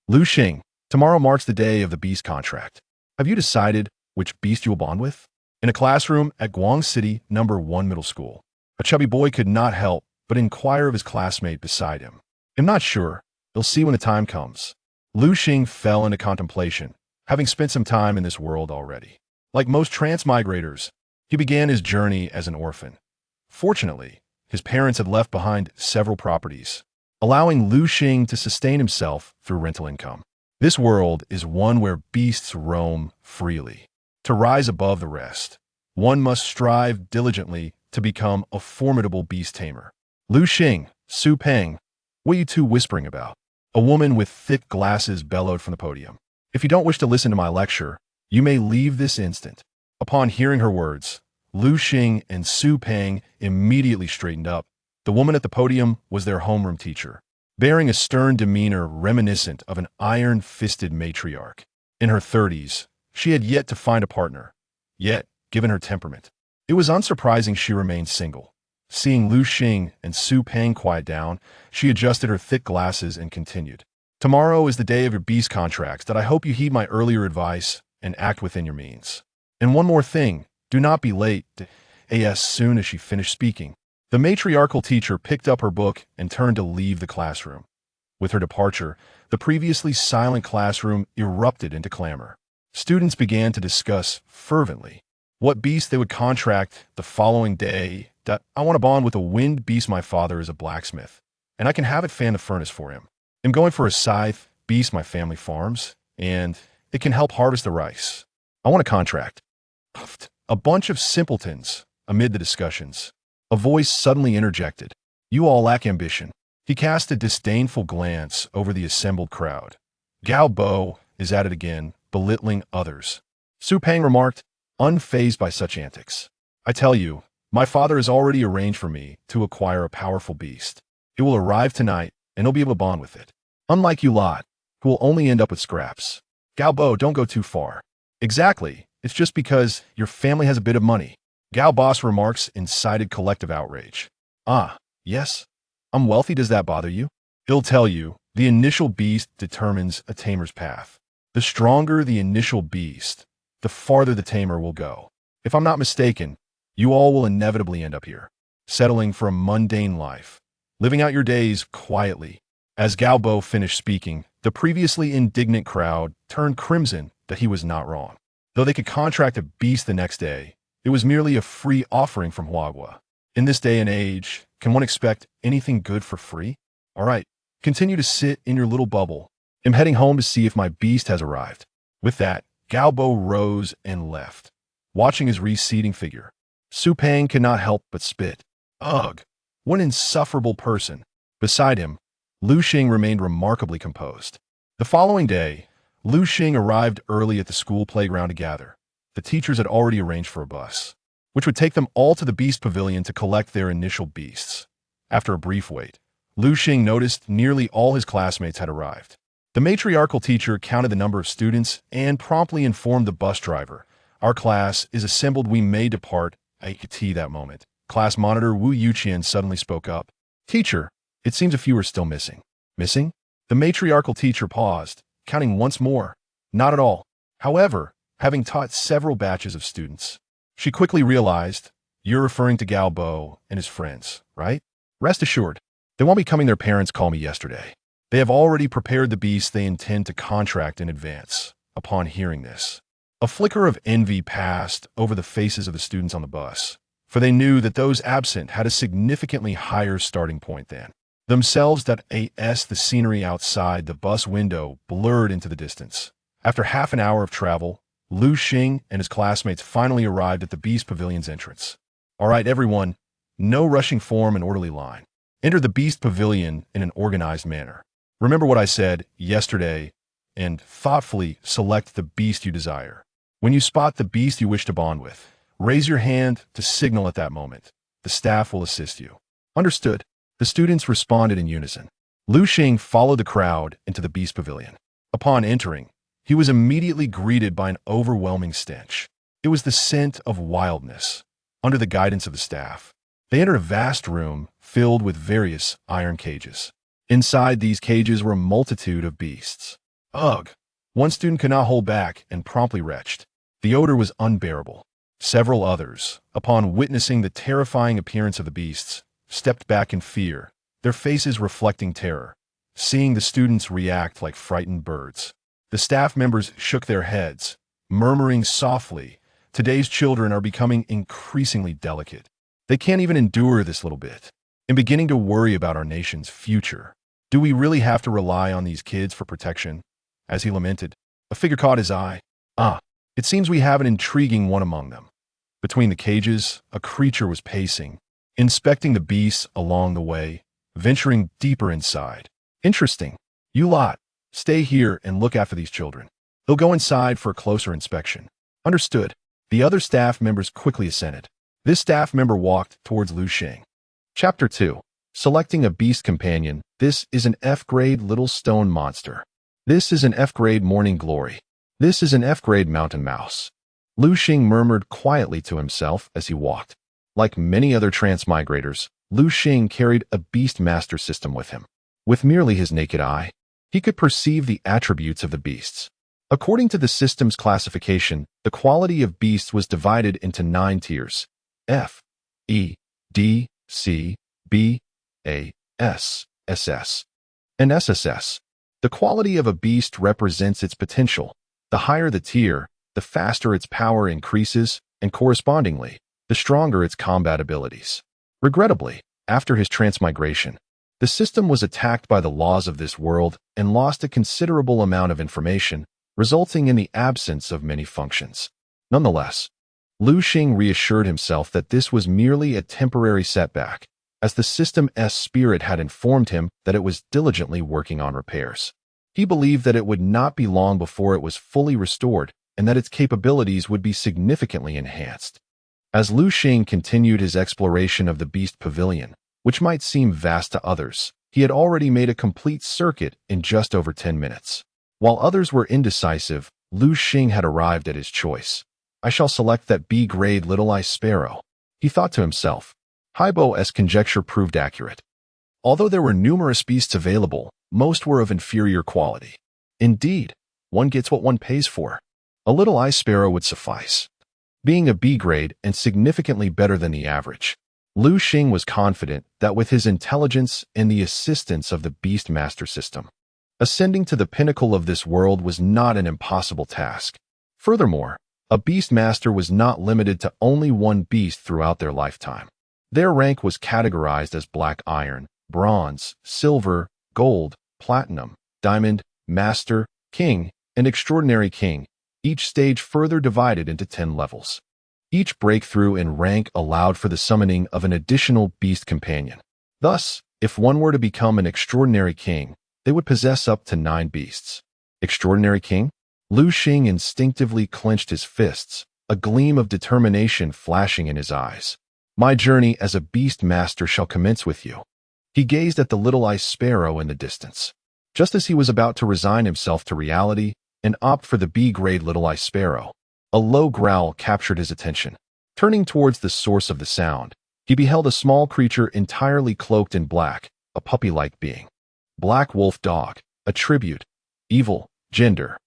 Liu Xing, tomorrow marks the day of the beast contract. Have you decided which beast you will bond with? In a classroom at Guang City number 1 middle school, a chubby boy could not help but inquire of his classmate beside him. I'm not sure. You'll see when the time comes. Liu Xing fell into contemplation, having spent some time in this world already. Like most transmigrators, he began his journey as an orphan. Fortunately, his parents had left behind several properties, allowing Liu Xing to sustain himself through rental income. This world is one where beasts roam freely. To rise above the rest, one must strive diligently to become a formidable beast tamer. Liu Xing, Su Peng, what are you two whispering about? A woman with thick glasses bellowed from the podium. If you don't wish to listen to my lecture, you may leave this instant. Upon hearing her words, Liu Xing and Su Peng immediately straightened up. The woman at the podium was their homeroom teacher, bearing a stern demeanor reminiscent of an iron-fisted matriarch. In her 30s, she had yet to find a partner. Yet, given her temperament, it was unsurprising she remained single. Seeing Liu Xing and Su Peng quiet down, she adjusted her thick glasses and continued. Tomorrow is the day of your beast contracts that I hope you heed my earlier advice and act within your means. And one more thing, do not be late. As soon as she finished speaking, the matriarchal teacher picked up her book and turned to leave the classroom. With her departure, the previously silent classroom erupted into clamor. Students began to discuss fervently what beast they would contract the following day. I want to bond with a winged beast. My father is a blacksmith, and I can have it fan the furnace for him. I'm going for a scythe beast my family farms, and it can help harvest the rice. I want a contract. A bunch of simpletons amid the discussions. A voice suddenly interjected. You all lack ambition. He cast a disdainful glance over the assembled crowd. Gao Bo is at it again, belittling others. Su Peng remarked, unfazed by such antics. I tell you, my father has already arranged for me to acquire a powerful beast. It will arrive tonight, and he'll be able to bond with it. Unlike you lot, who will only end up with scraps. Gao Bo, don't go too far. Exactly. It's just because your family has a bit of money. Gao Boss remarks incited collective outrage. Ah, yes. I'm wealthy. Does that bother you? He'll tell you, the initial beast determines a tamer's path. The stronger the initial beast, the farther the tamer will go. If I'm not mistaken, you all will inevitably end up here, settling for a mundane life, living out your days quietly. As Gao Bo finished speaking, the previously indignant crowd turned crimson that he was not wrong. Though they could contract a beast the next day, it was merely a free offering from Huagua. In this day and age, can one expect anything good for free? All right, continue to sit in your little bubble. I'm heading home to see if my beast has arrived. With that, Gao Bo rose and left, watching his receding figure. Su Peng could not help but spit. Ugh, what an insufferable person. Beside him, Liu Xing remained remarkably composed. The following day, Liu Xing arrived early at the school playground to gather. The teachers had already arranged for a bus, which would take them all to the Beast Pavilion to collect their initial beasts. After a brief wait, Liu Xing noticed nearly all his classmates had arrived. The matriarchal teacher counted the number of students and promptly informed the bus driver, our class is assembled, we may depart. At that moment, class monitor Wu Yuqian suddenly spoke up. Teacher, it seems a few are still missing. Missing? The matriarchal teacher paused, counting once more. Not at all. However, having taught several batches of students, she quickly realized, you're referring to Gao Bo and his friends, right? Rest assured, they won't be coming. Their parents called me yesterday. They have already prepared the beasts they intend to contract in advance. Upon hearing this, a flicker of envy passed over the faces of the students on the bus, for they knew that those absent had a significantly higher starting point than themselves. The scenery outside the bus window blurred into the distance. After half an hour of travel, Liu Xing and his classmates finally arrived at the Beast Pavilion's entrance. All right, everyone, no rushing, form an orderly line. Enter the Beast Pavilion in an organized manner. Remember what I said yesterday and thoughtfully select the beast you desire. When you spot the beast you wish to bond with, raise your hand to signal at that moment. The staff will assist you. Understood. The students responded in unison. Liu Xing followed the crowd into the Beast Pavilion. Upon entering, he was immediately greeted by an overwhelming stench. It was the scent of wildness. Under the guidance of the staff, they entered a vast room filled with various iron cages. Inside these cages were a multitude of beasts. Ugh! One student could not hold back and promptly retched. The odor was unbearable. Several others, upon witnessing the terrifying appearance of the beasts, stepped back in fear, their faces reflecting terror, seeing the students react like frightened birds. The staff members shook their heads, murmuring softly, "Today's children are becoming increasingly delicate. They can't even endure this little bit, and beginning to worry about our nation's future. Do we really have to rely on these kids for protection?" As he lamented, a figure caught his eye. "Ah, it seems we have an intriguing one among them." Between the cages, a creature was pacing, inspecting the beasts along the way, venturing deeper inside. "Interesting. You lot, stay here and look after these children. They'll go inside for a closer inspection." "Understood." The other staff members quickly assented. This staff member walked towards Liu Xing. Chapter 2. Selecting a Beast Companion. This is an F-grade little stone monster. This is an F-grade morning glory. This is an F-grade mountain mouse. Liu Xing murmured quietly to himself as he walked. Like many other transmigrators, Liu Xing carried a Beast Master system with him. With merely his naked eye, he could perceive the attributes of the beasts. According to the system's classification, the quality of beasts was divided into 9 tiers: F, E, D, C, B, A, S, SS, and SSS. The quality of a beast represents its potential. The higher the tier, the faster its power increases, and correspondingly, the stronger its combat abilities. Regrettably, after his transmigration, the system was attacked by the laws of this world and lost a considerable amount of information, resulting in the absence of many functions. Nonetheless, Liu Xing reassured himself that this was merely a temporary setback, as the system's spirit had informed him that it was diligently working on repairs. He believed that it would not be long before it was fully restored and that its capabilities would be significantly enhanced. As Liu Xing continued his exploration of the Beast Pavilion, which might seem vast to others, he had already made a complete circuit in just over 10 minutes. While others were indecisive, Liu Xing had arrived at his choice. "I shall select that B-grade little ice sparrow," he thought to himself. Haibo's conjecture proved accurate. Although there were numerous beasts available, most were of inferior quality. Indeed, one gets what one pays for. A little ice sparrow would suffice. Being a B-grade and significantly better than the average, Liu Xing was confident that with his intelligence and the assistance of the Beast Master system, ascending to the pinnacle of this world was not an impossible task. Furthermore, a Beast Master was not limited to only one beast throughout their lifetime. Their rank was categorized as black iron, bronze, silver, gold, platinum, diamond, master, king, and extraordinary king, each stage further divided into 10 levels. Each breakthrough in rank allowed for the summoning of an additional beast companion. Thus, if one were to become an extraordinary king, they would possess up to 9 beasts. Extraordinary king? Liu Xing instinctively clenched his fists, a gleam of determination flashing in his eyes. "My journey as a beast master shall commence with you." He gazed at the little ice sparrow in the distance. Just as he was about to resign himself to reality and opt for the B-grade little ice sparrow, a low growl captured his attention. Turning towards the source of the sound, he beheld a small creature entirely cloaked in black, a puppy-like being. Black wolf dog, attribute, evil, gender.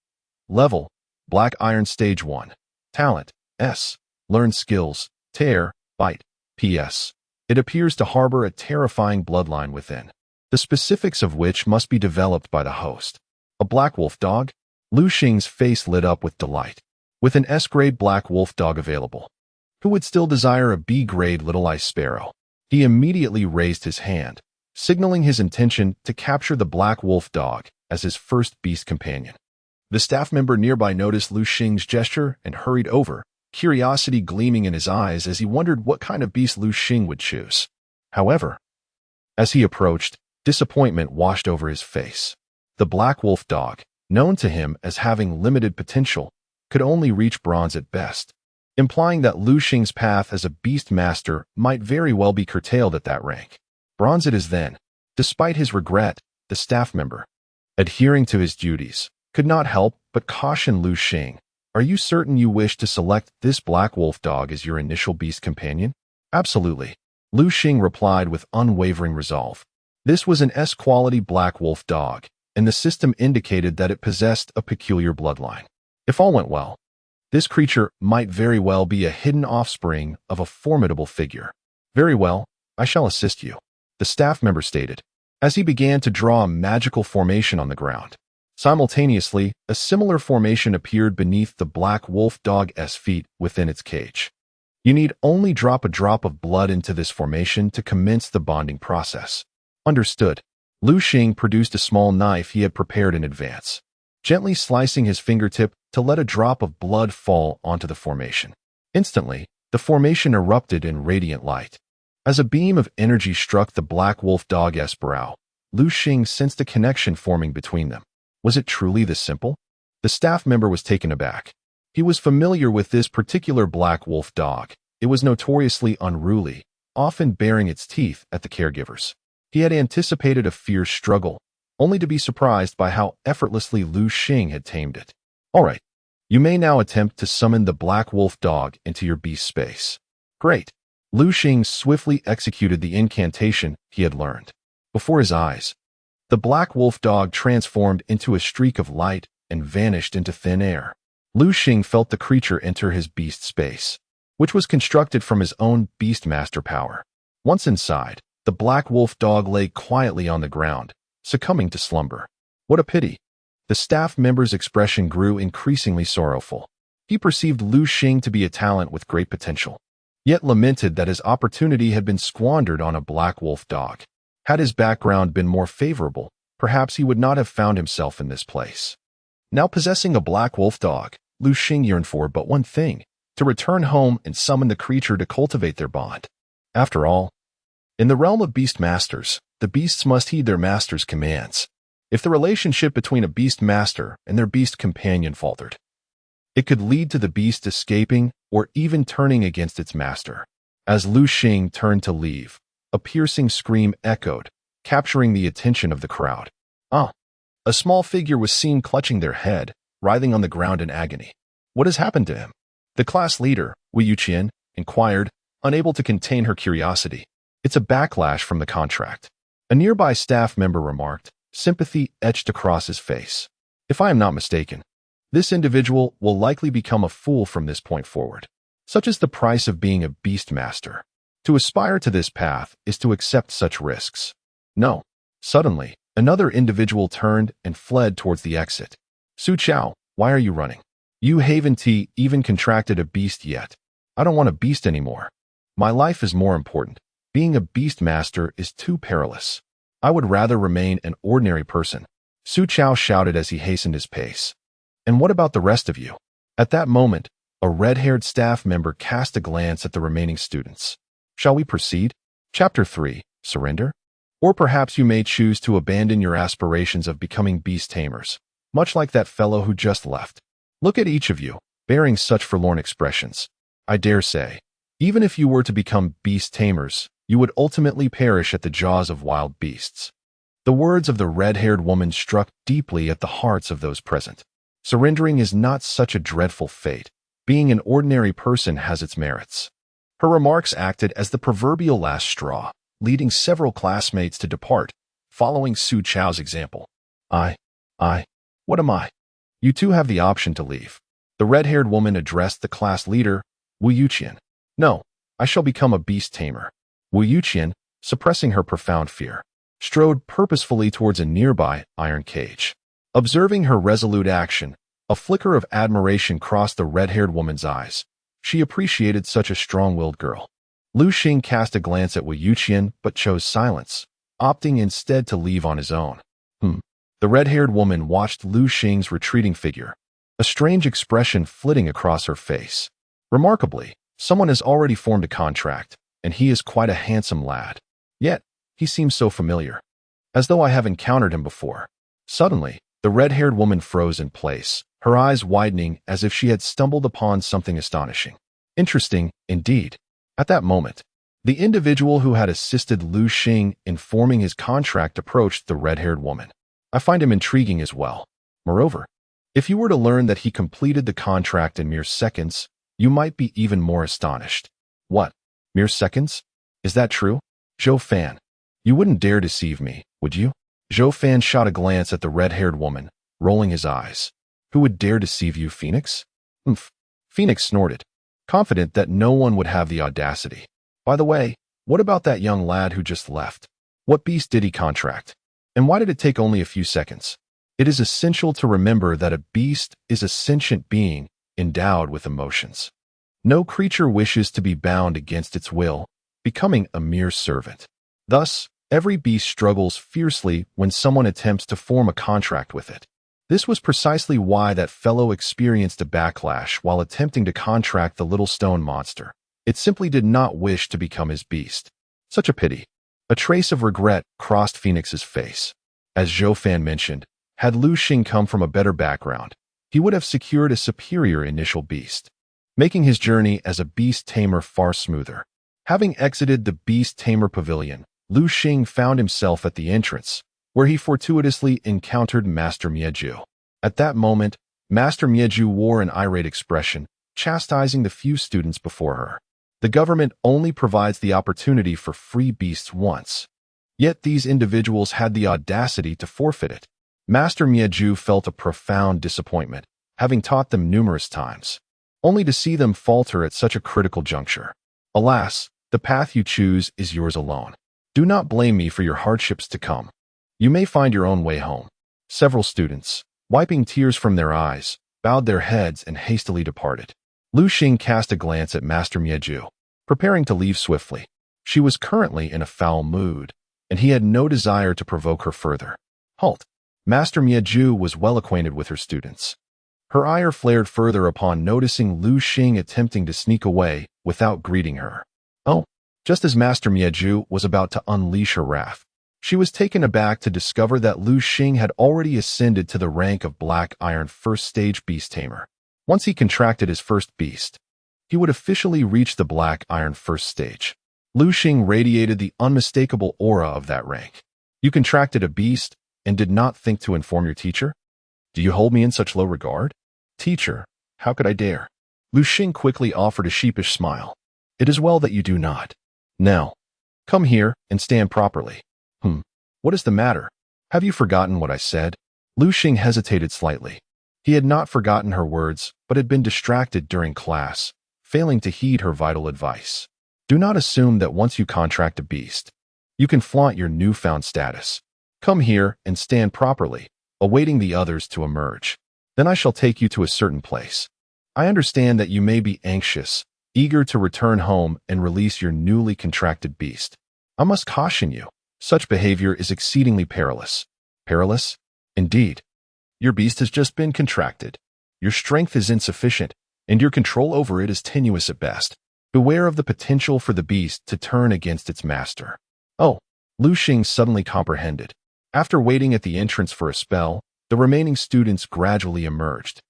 Level, black iron stage 1. Talent, S. Learn skills, tear, bite, PS. It appears to harbor a terrifying bloodline within, the specifics of which must be developed by the host. A black wolf dog? Liu Xing's face lit up with delight. With an S-grade black wolf dog available, who would still desire a B-grade little ice sparrow? He immediately raised his hand, signaling his intention to capture the black wolf dog as his first beast companion. The staff member nearby noticed Liu Xing's gesture and hurried over, curiosity gleaming in his eyes as he wondered what kind of beast Liu Xing would choose. However, as he approached, disappointment washed over his face. The black wolf dog, known to him as having limited potential, could only reach bronze at best, implying that Liu Xing's path as a beast master might very well be curtailed at that rank. Bronze it is then. Despite his regret, the staff member, adhering to his duties, could not help but caution Liu Xing. "Are you certain you wish to select this black wolf dog as your initial beast companion?" "Absolutely," Liu Xing replied with unwavering resolve. This was an S-quality black wolf dog, and the system indicated that it possessed a peculiar bloodline. If all went well, this creature might very well be a hidden offspring of a formidable figure. Very well, I shall assist you, the staff member stated, as he began to draw a magical formation on the ground. Simultaneously, a similar formation appeared beneath the black wolf dog's feet within its cage. You need only drop a drop of blood into this formation to commence the bonding process. Understood. Liu Xing produced a small knife he had prepared in advance, gently slicing his fingertip to let a drop of blood fall onto the formation. Instantly, the formation erupted in radiant light. As a beam of energy struck the black wolf dog's brow, Liu Xing sensed a connection forming between them. Was it truly this simple? The staff member was taken aback. He was familiar with this particular black wolf dog. It was notoriously unruly, often baring its teeth at the caregivers. He had anticipated a fierce struggle, only to be surprised by how effortlessly Liu Xing had tamed it. All right, you may now attempt to summon the black wolf dog into your beast space. Great. Liu Xing swiftly executed the incantation he had learned. Before his eyes, the black wolf dog transformed into a streak of light and vanished into thin air. Liu Xing felt the creature enter his beast space, which was constructed from his own beast master power. Once inside, the black wolf dog lay quietly on the ground, succumbing to slumber. What a pity. The staff member's expression grew increasingly sorrowful. He perceived Liu Xing to be a talent with great potential, yet lamented that his opportunity had been squandered on a black wolf dog. Had his background been more favorable, perhaps he would not have found himself in this place. Now possessing a black wolf dog, Liu Xing yearned for but one thing: to return home and summon the creature to cultivate their bond. After all, in the realm of beast masters, the beasts must heed their master's commands. If the relationship between a beast master and their beast companion faltered, it could lead to the beast escaping or even turning against its master. As Liu Xing turned to leave, a piercing scream echoed, capturing the attention of the crowd. A small figure was seen clutching their head, writhing on the ground in agony. What has happened to him? The class leader, Willow, inquired, unable to contain her curiosity. It's a backlash from the contract. A nearby staff member remarked, sympathy etched across his face. If I am not mistaken, this individual will likely become a fool from this point forward. Such is the price of being a beast master. To aspire to this path is to accept such risks. No. Suddenly, another individual turned and fled towards the exit. Su Chao, why are you running? You haven't even contracted a beast yet. I don't want a beast anymore. My life is more important. Being a beast master is too perilous. I would rather remain an ordinary person. Su Chao shouted as he hastened his pace. And what about the rest of you? At that moment, a red-haired staff member cast a glance at the remaining students. Shall we proceed? Chapter 3, Surrender? Or perhaps you may choose to abandon your aspirations of becoming beast tamers, much like that fellow who just left. Look at each of you, bearing such forlorn expressions. I dare say, even if you were to become beast tamers, you would ultimately perish at the jaws of wild beasts. The words of the red-haired woman struck deeply at the hearts of those present. Surrendering is not such a dreadful fate. Being an ordinary person has its merits. Her remarks acted as the proverbial last straw, leading several classmates to depart, following Su Chao's example. What am I? You two have the option to leave. The red-haired woman addressed the class leader, Willow. No, I shall become a beast tamer. Willow, suppressing her profound fear, strode purposefully towards a nearby iron cage. Observing her resolute action, a flicker of admiration crossed the red-haired woman's eyes. She appreciated such a strong-willed girl. Liu Xing cast a glance at Willow but chose silence, opting instead to leave on his own. The red-haired woman watched Liu Xing's retreating figure, a strange expression flitting across her face. Remarkably, someone has already formed a contract, and he is quite a handsome lad. Yet, he seems so familiar, as though I have encountered him before. Suddenly, the red-haired woman froze in place, her eyes widening as if she had stumbled upon something astonishing. Interesting, indeed. At that moment, the individual who had assisted Liu Xing in forming his contract approached the red-haired woman. I find him intriguing as well. Moreover, if you were to learn that he completed the contract in mere seconds, you might be even more astonished. What? Mere seconds? Is that true? Zhou Fan, you wouldn't dare deceive me, would you? Zhou Fan shot a glance at the red-haired woman, rolling his eyes. Who would dare deceive you, Phoenix? Umph. Phoenix snorted, confident that no one would have the audacity. By the way, what about that young lad who just left? What beast did he contract? And why did it take only a few seconds? It is essential to remember that a beast is a sentient being endowed with emotions. No creature wishes to be bound against its will, becoming a mere servant. Thus, every beast struggles fiercely when someone attempts to form a contract with it. This was precisely why that fellow experienced a backlash while attempting to contract the little stone monster. It simply did not wish to become his beast. Such a pity. A trace of regret crossed Phoenix's face. As Zhou Fan mentioned, had Liu Xing come from a better background, he would have secured a superior initial beast, making his journey as a beast tamer far smoother. Having exited the beast tamer pavilion, Liu Xing found himself at the entrance, where he fortuitously encountered Master Mieju. At that moment, Master Mieju wore an irate expression, chastising the few students before her. The government only provides the opportunity for free beasts once. Yet these individuals had the audacity to forfeit it. Master Mieju felt a profound disappointment, having taught them numerous times, only to see them falter at such a critical juncture. Alas, the path you choose is yours alone. Do not blame me for your hardships to come. You may find your own way home. Several students, wiping tears from their eyes, bowed their heads and hastily departed. Liu Xing cast a glance at Master Mieju, preparing to leave swiftly. She was currently in a foul mood, and he had no desire to provoke her further. Halt! Master Mieju was well acquainted with her students. Her ire flared further upon noticing Liu Xing attempting to sneak away without greeting her. Oh! Just as Master Mieju was about to unleash her wrath, she was taken aback to discover that Liu Xing had already ascended to the rank of Black Iron First Stage Beast Tamer. Once he contracted his first beast, he would officially reach the Black Iron First Stage. Liu Xing radiated the unmistakable aura of that rank. You contracted a beast and did not think to inform your teacher? Do you hold me in such low regard? Teacher, how could I dare? Liu Xing quickly offered a sheepish smile. It is well that you do not. Now, come here and stand properly. What is the matter? Have you forgotten what I said? Liu Xing hesitated slightly. He had not forgotten her words, but had been distracted during class, failing to heed her vital advice. Do not assume that once you contract a beast, you can flaunt your newfound status. Come here and stand properly, awaiting the others to emerge. Then I shall take you to a certain place. I understand that you may be anxious, eager to return home and release your newly contracted beast. I must caution you. Such behavior is exceedingly perilous. Perilous? Indeed. Your beast has just been contracted. Your strength is insufficient, and your control over it is tenuous at best. Beware of the potential for the beast to turn against its master. Oh, Liu Xing suddenly comprehended. After waiting at the entrance for a spell, the remaining students gradually emerged.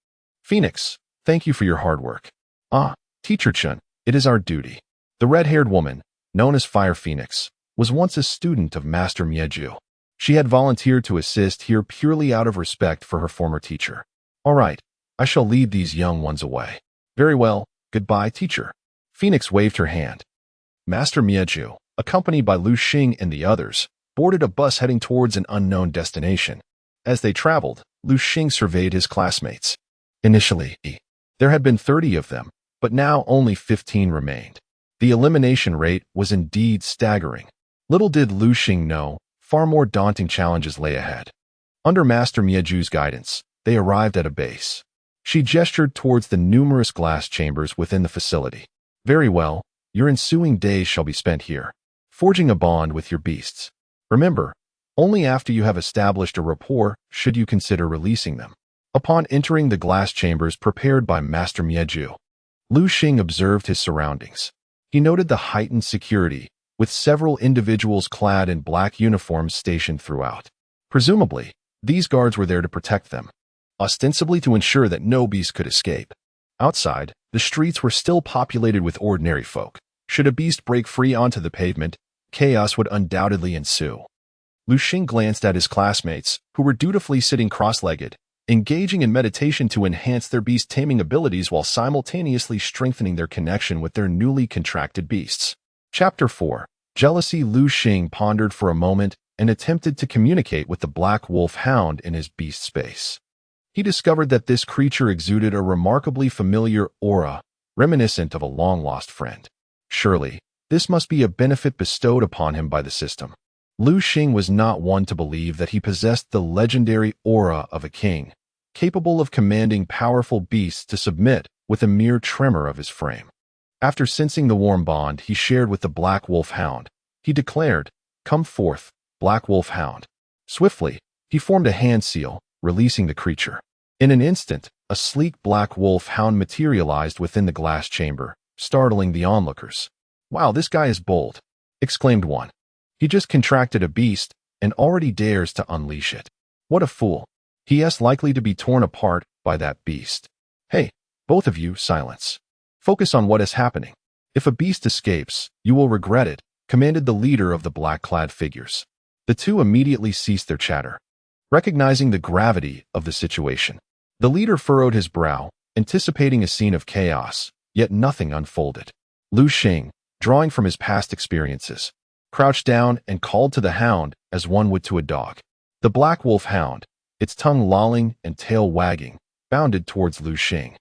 Phoenix, thank you for your hard work. Ah, Teacher Chun, it is our duty. The red-haired woman, known as Fire Phoenix, was once a student of Master Mieju. She had volunteered to assist here purely out of respect for her former teacher. All right, I shall lead these young ones away. Very well, goodbye, teacher. Phoenix waved her hand. Master Mieju, accompanied by Liu Xing and the others, boarded a bus heading towards an unknown destination. As they traveled, Liu Xing surveyed his classmates. Initially, there had been 30 of them, but now only 15 remained. The elimination rate was indeed staggering. Little did Liu Xing know, far more daunting challenges lay ahead. Under Master Mieju's guidance, they arrived at a base. She gestured towards the numerous glass chambers within the facility. Very well, your ensuing days shall be spent here, forging a bond with your beasts. Remember, only after you have established a rapport should you consider releasing them. Upon entering the glass chambers prepared by Master Mieju, Liu Xing observed his surroundings. He noted the heightened security, with several individuals clad in black uniforms stationed throughout. Presumably, these guards were there to protect them, ostensibly to ensure that no beast could escape. Outside, the streets were still populated with ordinary folk. Should a beast break free onto the pavement, chaos would undoubtedly ensue. Liu Xing glanced at his classmates, who were dutifully sitting cross-legged, engaging in meditation to enhance their beast taming abilities while simultaneously strengthening their connection with their newly contracted beasts. Chapter 4. Jealousy. Liu Xing pondered for a moment, and attempted to communicate with the black wolf hound in his beast space. He discovered that this creature exuded a remarkably familiar aura, reminiscent of a long-lost friend. Surely, this must be a benefit bestowed upon him by the system. Liu Xing was not one to believe that he possessed the legendary aura of a king, capable of commanding powerful beasts to submit with a mere tremor of his frame. After sensing the warm bond he shared with the black wolf hound, he declared, "Come forth, black wolf hound." Swiftly, he formed a hand seal, releasing the creature. In an instant, a sleek black wolf hound materialized within the glass chamber, startling the onlookers. "Wow, this guy is bold," exclaimed one. "He just contracted a beast and already dares to unleash it. What a fool. He is likely to be torn apart by that beast." "Hey, both of you, silence. Focus on what is happening. If a beast escapes, you will regret it," commanded the leader of the black-clad figures. The two immediately ceased their chatter. Recognizing the gravity of the situation, the leader furrowed his brow, anticipating a scene of chaos, yet nothing unfolded. Liu Xing, drawing from his past experiences, crouched down and called to the hound as one would to a dog. The black wolf hound, its tongue lolling and tail wagging, bounded towards Liu Xing,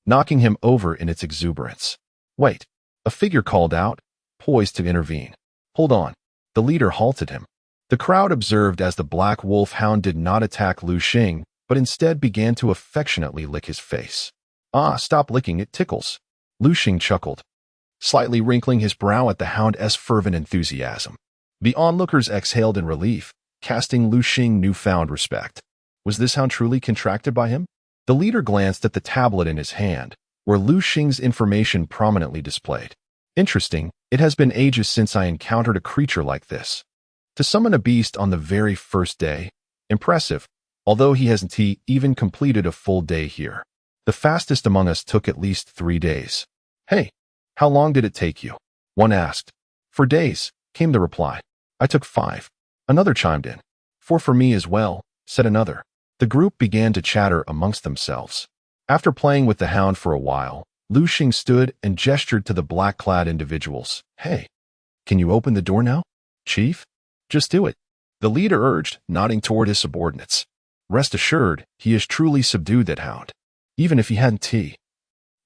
knocking him over in its exuberance. "Wait," a figure called out, poised to intervene. "Hold on." The leader halted him. The crowd observed as the black wolf hound did not attack Liu Xing, but instead began to affectionately lick his face. "Ah, stop licking, it tickles." Liu Xing chuckled, slightly wrinkling his brow at the hound's fervent enthusiasm. The onlookers exhaled in relief, casting Liu Xing newfound respect. Was this hound truly contracted by him? The leader glanced at the tablet in his hand, where Liu Xing's information prominently displayed. "Interesting, it has been ages since I encountered a creature like this. To summon a beast on the very first day? Impressive, although he hasn't even completed a full day here. The fastest among us took at least 3 days." "Hey, how long did it take you?" one asked. "For days," came the reply. "I took 5. Another chimed in. "4 for me as well," said another. The group began to chatter amongst themselves. After playing with the hound for a while, Liu Xing stood and gestured to the black-clad individuals. "Hey, can you open the door now, Chief? Just do it," the leader urged, nodding toward his subordinates. "Rest assured, he has truly subdued that hound, even if he hadn't.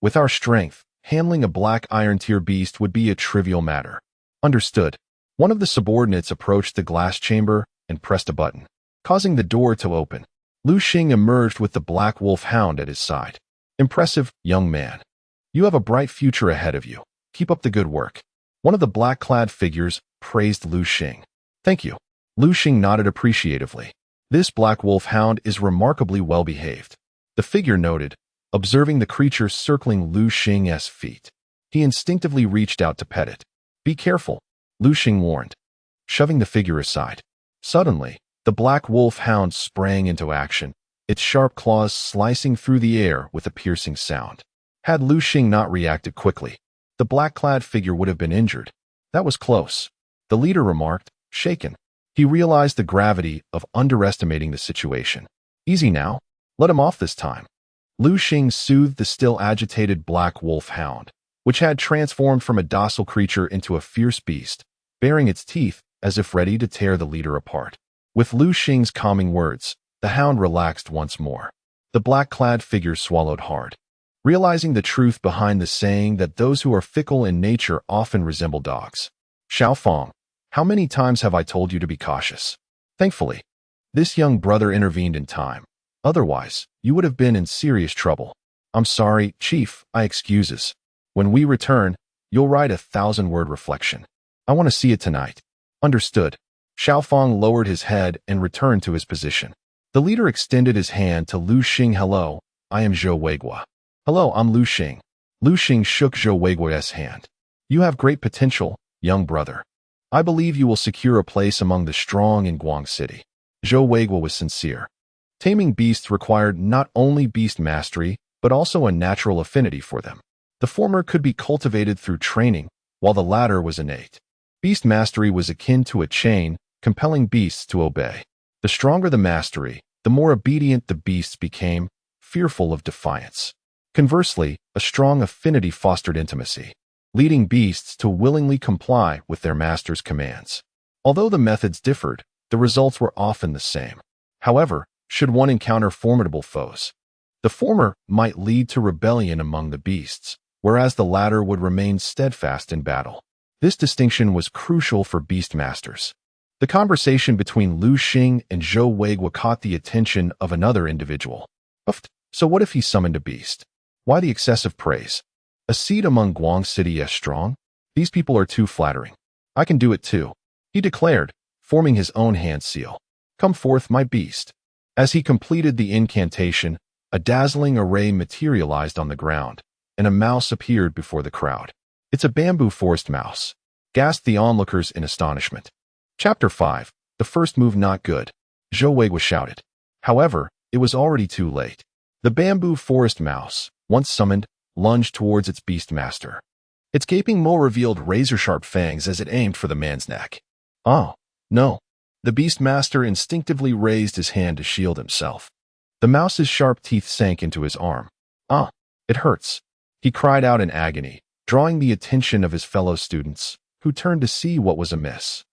With our strength, handling a black iron-tier beast would be a trivial matter." "Understood." One of the subordinates approached the glass chamber and pressed a button, causing the door to open. Liu Xing emerged with the black wolf hound at his side. "Impressive, young man. You have a bright future ahead of you. Keep up the good work." One of the black-clad figures praised Liu Xing. "Thank you." Liu Xing nodded appreciatively. "This black wolf hound is remarkably well-behaved," the figure noted, observing the creature circling Liu Xing's feet. He instinctively reached out to pet it. "Be careful," Liu Xing warned, shoving the figure aside. Suddenly, the black wolf hound sprang into action, its sharp claws slicing through the air with a piercing sound. Had Liu Xing not reacted quickly, the black-clad figure would have been injured. "That was close," the leader remarked, shaken. He realized the gravity of underestimating the situation. "Easy now. Let him off this time." Liu Xing soothed the still agitated black wolf hound, which had transformed from a docile creature into a fierce beast, baring its teeth as if ready to tear the leader apart. With Liu Xing's calming words, the hound relaxed once more. The black-clad figure swallowed hard, realizing the truth behind the saying that those who are fickle in nature often resemble dogs. "Xiaofeng, how many times have I told you to be cautious?" Thankfully, this young brother intervened in time. Otherwise, you would have been in serious trouble. "I'm sorry, Chief, I excuses. When we return, you'll write a 1,000-word reflection. I want to see it tonight." "Understood." Xiaofeng lowered his head and returned to his position. The leader extended his hand to Liu Xing. "Hello, I am Zhou Weiguo." "Hello, I'm Liu Xing." Liu Xing shook Zhou Weiguo's hand. "You have great potential, young brother. I believe you will secure a place among the strong in Guang City." Zhou Weiguo was sincere. Taming beasts required not only beast mastery, but also a natural affinity for them. The former could be cultivated through training, while the latter was innate. Beast mastery was akin to a chain, compelling beasts to obey. The stronger the mastery, the more obedient the beasts became, fearful of defiance. Conversely, a strong affinity fostered intimacy, leading beasts to willingly comply with their master's commands. Although the methods differed, the results were often the same. However, should one encounter formidable foes, the former might lead to rebellion among the beasts, whereas the latter would remain steadfast in battle. This distinction was crucial for beast masters. The conversation between Liu Xing and Zhou Weiguo caught the attention of another individual. So what if he summoned a beast? Why the excessive praise? A seat among Guang City as strong? These people are too flattering. I can do it too, he declared, forming his own hand seal. Come forth, my beast. As he completed the incantation, a dazzling array materialized on the ground, and a mouse appeared before the crowd. It's a bamboo forest mouse, gasped the onlookers in astonishment. Chapter 5. The first move not good, Zhou Weiguo shouted. However, it was already too late. The bamboo forest mouse, once summoned, lunged towards its beast master. Its gaping maw revealed razor-sharp fangs as it aimed for the man's neck. Oh, no. The beast master instinctively raised his hand to shield himself. The mouse's sharp teeth sank into his arm. Ah, it hurts, he cried out in agony, drawing the attention of his fellow students, who turned to see what was amiss.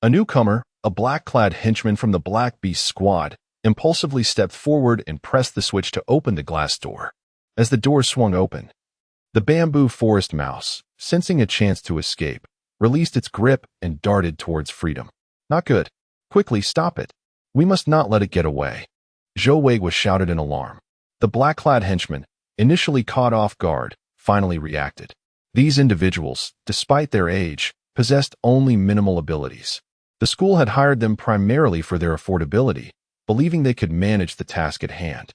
A newcomer, a black-clad henchman from the Black Beast squad, impulsively stepped forward and pressed the switch to open the glass door. As the door swung open, the bamboo forest mouse, sensing a chance to escape, released its grip and darted towards freedom. Not good. Quickly stop it. We must not let it get away. Zhou Weiguo shouted in alarm. The black-clad henchman, initially caught off guard, finally reacted. These individuals, despite their age, possessed only minimal abilities. The school had hired them primarily for their affordability, believing they could manage the task at hand.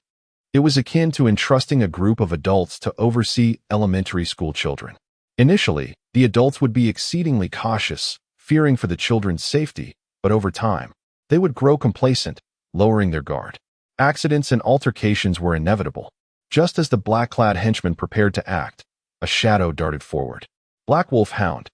It was akin to entrusting a group of adults to oversee elementary school children. Initially, the adults would be exceedingly cautious, fearing for the children's safety, but over time, they would grow complacent, lowering their guard. Accidents and altercations were inevitable. Just as the black-clad henchman prepared to act, a shadow darted forward. Black Wolf Hound.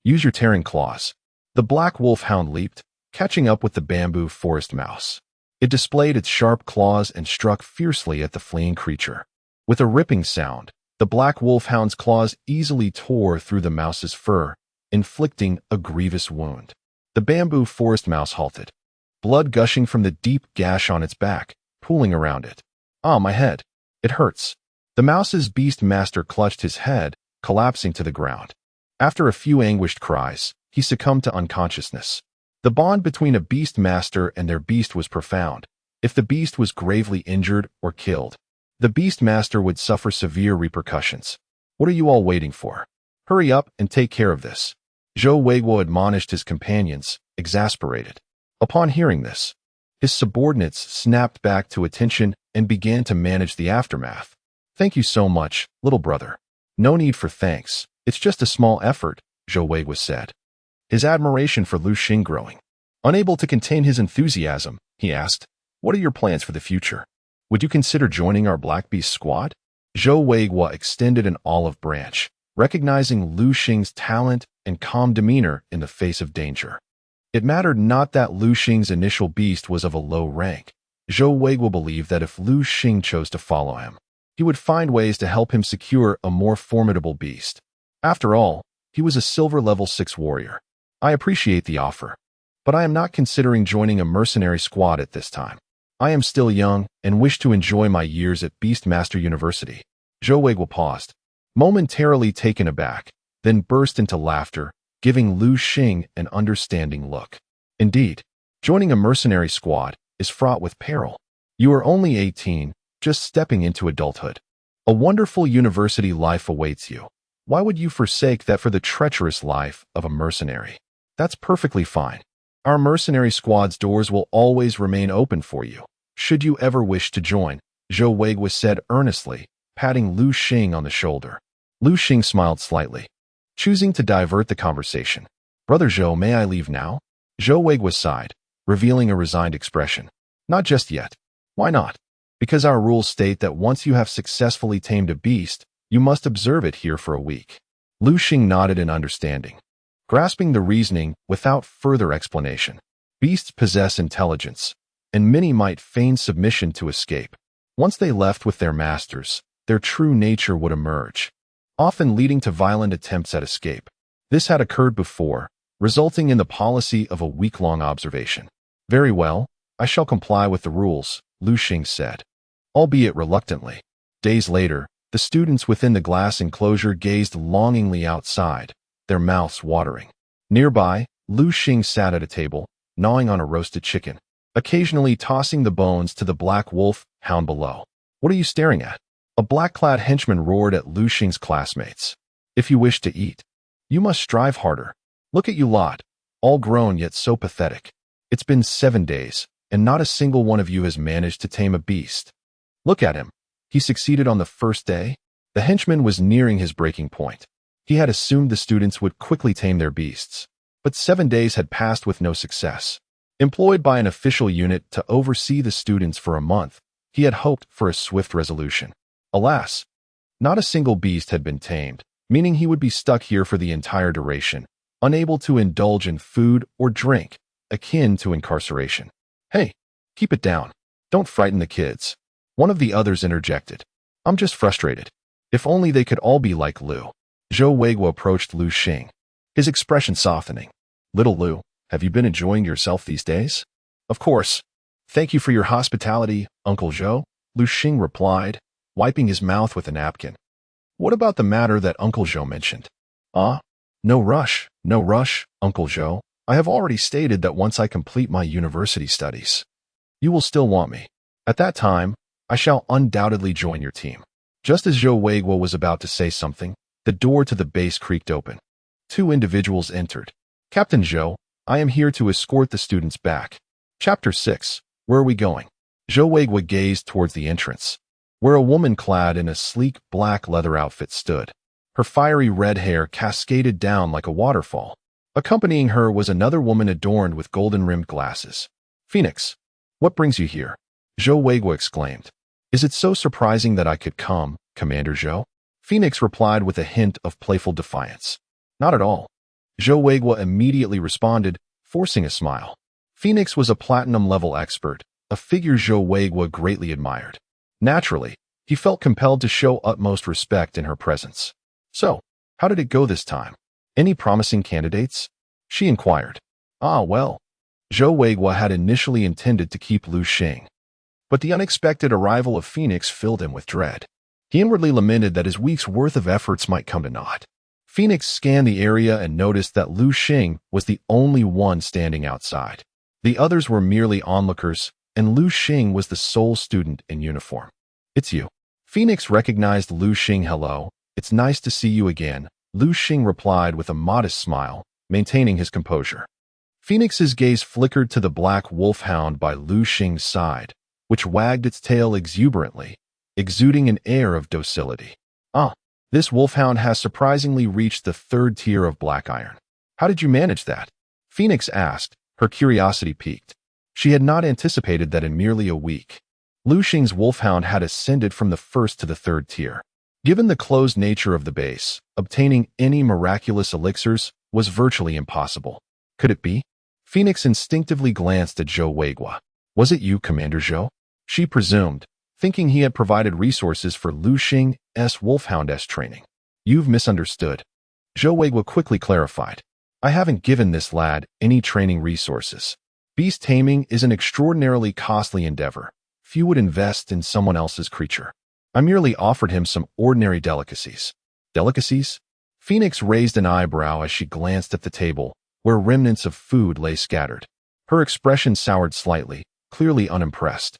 Use your tearing claws. The Black Wolf Hound leaped, catching up with the bamboo forest mouse. It displayed its sharp claws and struck fiercely at the fleeing creature. With a ripping sound, the Black Wolf Hound's claws easily tore through the mouse's fur, inflicting a grievous wound. The bamboo forest mouse halted, blood gushing from the deep gash on its back, pooling around it. Ah, my head. It hurts. The mouse's beast master clutched his head, collapsing to the ground. After a few anguished cries, he succumbed to unconsciousness. The bond between a beast master and their beast was profound. If the beast was gravely injured or killed, the beast master would suffer severe repercussions. What are you all waiting for? Hurry up and take care of this. Zhou Weiguo admonished his companions, exasperated. Upon hearing this, his subordinates snapped back to attention and began to manage the aftermath. Thank you so much, little brother. No need for thanks. It's just a small effort, Zhou Weiguo said, his admiration for Liu Xing growing. Unable to contain his enthusiasm, he asked, what are your plans for the future? Would you consider joining our Black Beast squad? Zhou Weiguo extended an olive branch, recognizing Liu Xing's talent and calm demeanor in the face of danger. It mattered not that Liu Xing's initial beast was of a low rank. Zhou Weiguo believed that if Liu Xing chose to follow him, he would find ways to help him secure a more formidable beast. After all, he was a silver level 6 warrior. I appreciate the offer, but I am not considering joining a mercenary squad at this time. I am still young and wish to enjoy my years at Beastmaster University. Zhou Weiguo paused, momentarily taken aback, then burst into laughter, giving Liu Xing an understanding look. Indeed, joining a mercenary squad is fraught with peril. You are only 18, just stepping into adulthood. A wonderful university life awaits you. Why would you forsake that for the treacherous life of a mercenary? That's perfectly fine. Our mercenary squad's doors will always remain open for you, should you ever wish to join, Zhou Weiguo said earnestly, patting Liu Xing on the shoulder. Liu Xing smiled slightly, choosing to divert the conversation. Brother Zhou, may I leave now? Zhou Weiguo sighed, revealing a resigned expression. Not just yet. Why not? Because our rules state that once you have successfully tamed a beast, you must observe it here for a week. Liu Xing nodded in understanding, grasping the reasoning without further explanation. Beasts possess intelligence, and many might feign submission to escape. Once they left with their masters, their true nature would emerge, often leading to violent attempts at escape. This had occurred before, resulting in the policy of a week-long observation. Very well, I shall comply with the rules, Liu Xing said, albeit reluctantly. Days later, the students within the glass enclosure gazed longingly outside, their mouths watering. Nearby, Liu Xing sat at a table, gnawing on a roasted chicken, occasionally tossing the bones to the black wolf hound below. What are you staring at? A black-clad henchman roared at Liu Xing's classmates. If you wish to eat, you must strive harder. Look at you lot, all grown yet so pathetic. It's been 7 days, and not a single one of you has managed to tame a beast. Look at him. He succeeded on the first day. The henchman was nearing his breaking point. He had assumed the students would quickly tame their beasts. But 7 days had passed with no success. Employed by an official unit to oversee the students for a month, he had hoped for a swift resolution. Alas, not a single beast had been tamed, meaning he would be stuck here for the entire duration, unable to indulge in food or drink, akin to incarceration. Hey, keep it down. Don't frighten the kids. One of the others interjected. I'm just frustrated. If only they could all be like Liu. Zhou Weiguo approached Liu Xing, his expression softening. Little Liu, have you been enjoying yourself these days? Of course. Thank you for your hospitality, Uncle Zhou, Liu Xing replied, wiping his mouth with a napkin. What about the matter that Uncle Zhou mentioned? No rush, Uncle Zhou. I have already stated that once I complete my university studies, you will still want me. At that time, I shall undoubtedly join your team. Just as Zhou Weiguo was about to say something, the door to the base creaked open. 2 individuals entered. Captain Zhou, I am here to escort the students back. Chapter 6. Where are we going? Zhou Weiguo gazed towards the entrance, where a woman clad in a sleek black leather outfit stood. Her fiery red hair cascaded down like a waterfall. Accompanying her was another woman adorned with golden-rimmed glasses. Phoenix, what brings you here? Zhou Weiguo exclaimed. Is it so surprising that I could come, Commander Zhou? Phoenix replied with a hint of playful defiance. Not at all. Zhou Weiguo immediately responded, forcing a smile. Phoenix was a platinum-level expert, a figure Zhou Weiguo greatly admired. Naturally, he felt compelled to show utmost respect in her presence. So, how did it go this time? Any promising candidates? She inquired. Well. Zhou Weiguo had initially intended to keep Liu Xing, but the unexpected arrival of Phoenix filled him with dread. He inwardly lamented that his week's worth of efforts might come to naught. Phoenix scanned the area and noticed that Liu Xing was the only one standing outside. The others were merely onlookers, and Liu Xing was the sole student in uniform. It's you. Phoenix recognized Liu Xing. Hello, it's nice to see you again, Liu Xing replied with a modest smile, maintaining his composure. Phoenix's gaze flickered to the black wolfhound by Liu Xing's side, which wagged its tail exuberantly, exuding an air of docility. This wolfhound has surprisingly reached the 3rd tier of black iron. How did you manage that? Phoenix asked, her curiosity piqued. She had not anticipated that in merely a week, Liu Xing's wolfhound had ascended from the 1st to the 3rd tier. Given the closed nature of the base, obtaining any miraculous elixirs was virtually impossible. Could it be? Phoenix instinctively glanced at Zhou Weiguo. Was it you, Commander Zhou? She presumed, thinking he had provided resources for Liu Xing's wolfhound's training. You've misunderstood. Zhou Weiguo quickly clarified. I haven't given this lad any training resources. Beast taming is an extraordinarily costly endeavor. Few would invest in someone else's creature. I merely offered him some ordinary delicacies. Delicacies? Phoenix raised an eyebrow as she glanced at the table, where remnants of food lay scattered. Her expression soured slightly, clearly unimpressed.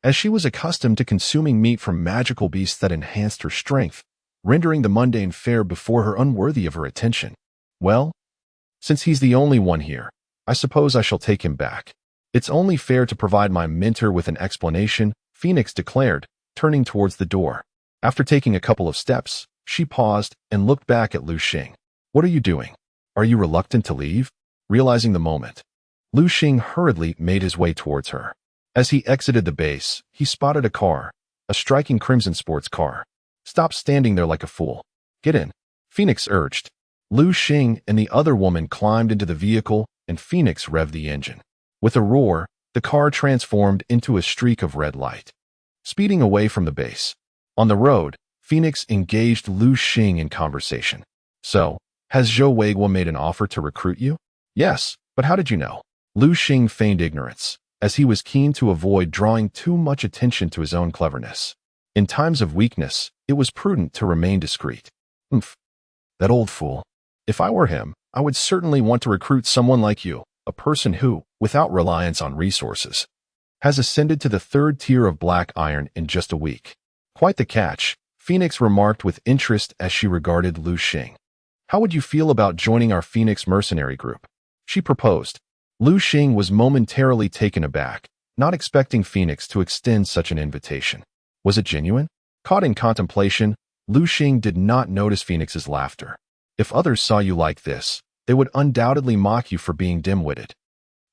As she was accustomed to consuming meat from magical beasts that enhanced her strength, rendering the mundane fare before her unworthy of her attention. Well, since he's the only one here, I suppose I shall take him back. It's only fair to provide my mentor with an explanation, Phoenix declared, turning towards the door. After taking a couple of steps, she paused and looked back at Liu Xing. What are you doing? Are you reluctant to leave? Realizing the moment, Liu Xing hurriedly made his way towards her. As he exited the base, he spotted a car, a striking crimson sports car. Stop standing there like a fool. Get in, Phoenix urged. Liu Xing and the other woman climbed into the vehicle, and Phoenix revved the engine. With a roar, the car transformed into a streak of red light, speeding away from the base. On the road, Phoenix engaged Liu Xing in conversation. So, has Zhou Weiguo made an offer to recruit you? Yes, but how did you know? Liu Xing feigned ignorance, as he was keen to avoid drawing too much attention to his own cleverness. In times of weakness, it was prudent to remain discreet. That old fool. If I were him, I would certainly want to recruit someone like you, a person who, without reliance on resources, has ascended to the 3rd tier of black iron in just a week. Quite the catch, Phoenix remarked with interest as she regarded Liu Xing. How would you feel about joining our Phoenix mercenary group? She proposed. Liu Xing was momentarily taken aback, not expecting Phoenix to extend such an invitation. Was it genuine? Caught in contemplation, Liu Xing did not notice Phoenix's laughter. If others saw you like this, they would undoubtedly mock you for being dim-witted.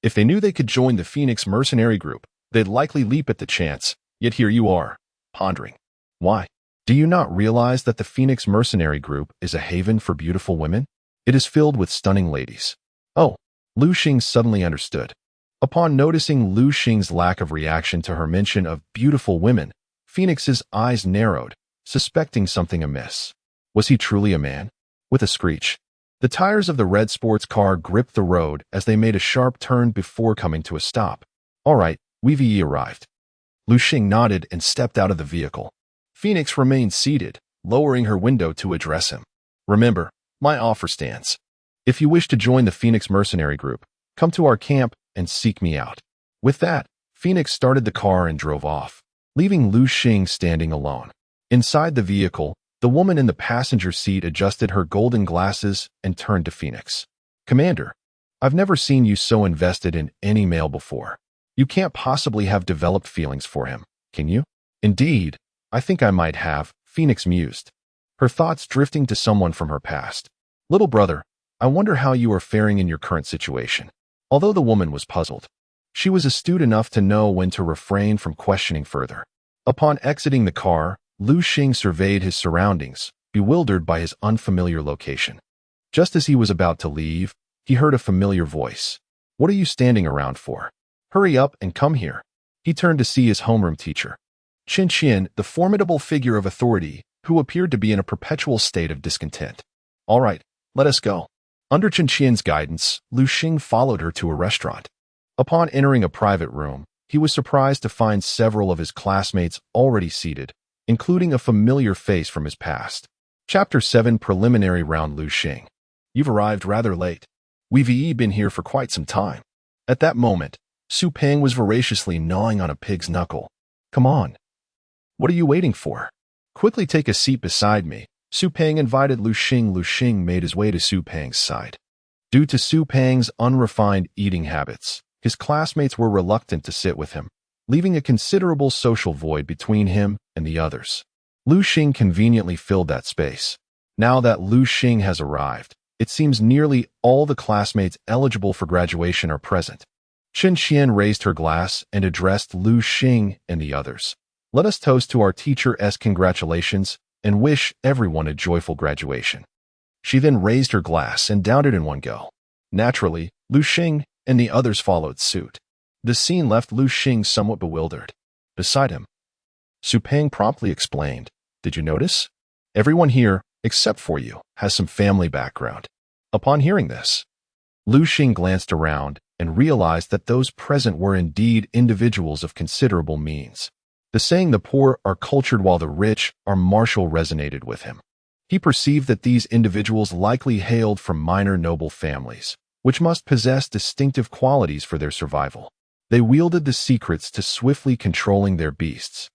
If they knew they could join the Phoenix mercenary group, they'd likely leap at the chance, yet here you are, pondering. Why? Do you not realize that the Phoenix mercenary group is a haven for beautiful women? It is filled with stunning ladies. Oh, Liu Xing suddenly understood. Upon noticing Liu Xing's lack of reaction to her mention of beautiful women, Phoenix's eyes narrowed, suspecting something amiss. Was he truly a man? With a screech, the tires of the red sports car gripped the road as they made a sharp turn before coming to a stop. All right, we've arrived. Liu Xing nodded and stepped out of the vehicle. Phoenix remained seated, lowering her window to address him. Remember, my offer stands. If you wish to join the Phoenix mercenary group, come to our camp and seek me out. With that, Phoenix started the car and drove off, leaving Liu Xing standing alone. Inside the vehicle, the woman in the passenger seat adjusted her golden glasses and turned to Phoenix. Commander, I've never seen you so invested in any male before. You can't possibly have developed feelings for him, can you? Indeed, I think I might have, Phoenix mused, her thoughts drifting to someone from her past. Little brother, I wonder how you are faring in your current situation. Although the woman was puzzled, she was astute enough to know when to refrain from questioning further. Upon exiting the car, Liu Xing surveyed his surroundings, bewildered by his unfamiliar location. Just as he was about to leave, he heard a familiar voice. What are you standing around for? Hurry up and come here. He turned to see his homeroom teacher, Chen Qian, the formidable figure of authority, who appeared to be in a perpetual state of discontent. All right, let us go. Under Chen Qian's guidance, Liu Xing followed her to a restaurant. Upon entering a private room, he was surprised to find several of his classmates already seated, including a familiar face from his past. Chapter 7 Preliminary Round. Liu Xing. You've arrived rather late. We've been here for quite some time. At that moment, Su Peng was voraciously gnawing on a pig's knuckle. Come on. What are you waiting for? Quickly take a seat beside me. Su Peng invited Liu Xing. Liu Xing made his way to Su Peng's side. Due to Su Peng's unrefined eating habits, his classmates were reluctant to sit with him, leaving a considerable social void between him and the others. Liu Xing conveniently filled that space. Now that Liu Xing has arrived, it seems nearly all the classmates eligible for graduation are present. Chen Qian raised her glass and addressed Liu Xing and the others. Let us toast to our teacher's congratulations and wish everyone a joyful graduation. She then raised her glass and downed it in one go. Naturally, Liu Xing and the others followed suit. The scene left Liu Xing somewhat bewildered. Beside him, Su Peng promptly explained, Did you notice? Everyone here, except for you, has some family background. Upon hearing this, Liu Xing glanced around and realized that those present were indeed individuals of considerable means. The saying the poor are cultured while the rich are martial resonated with him. He perceived that these individuals likely hailed from minor noble families, which must possess distinctive qualities for their survival. They wielded the secrets to swiftly controlling their beasts,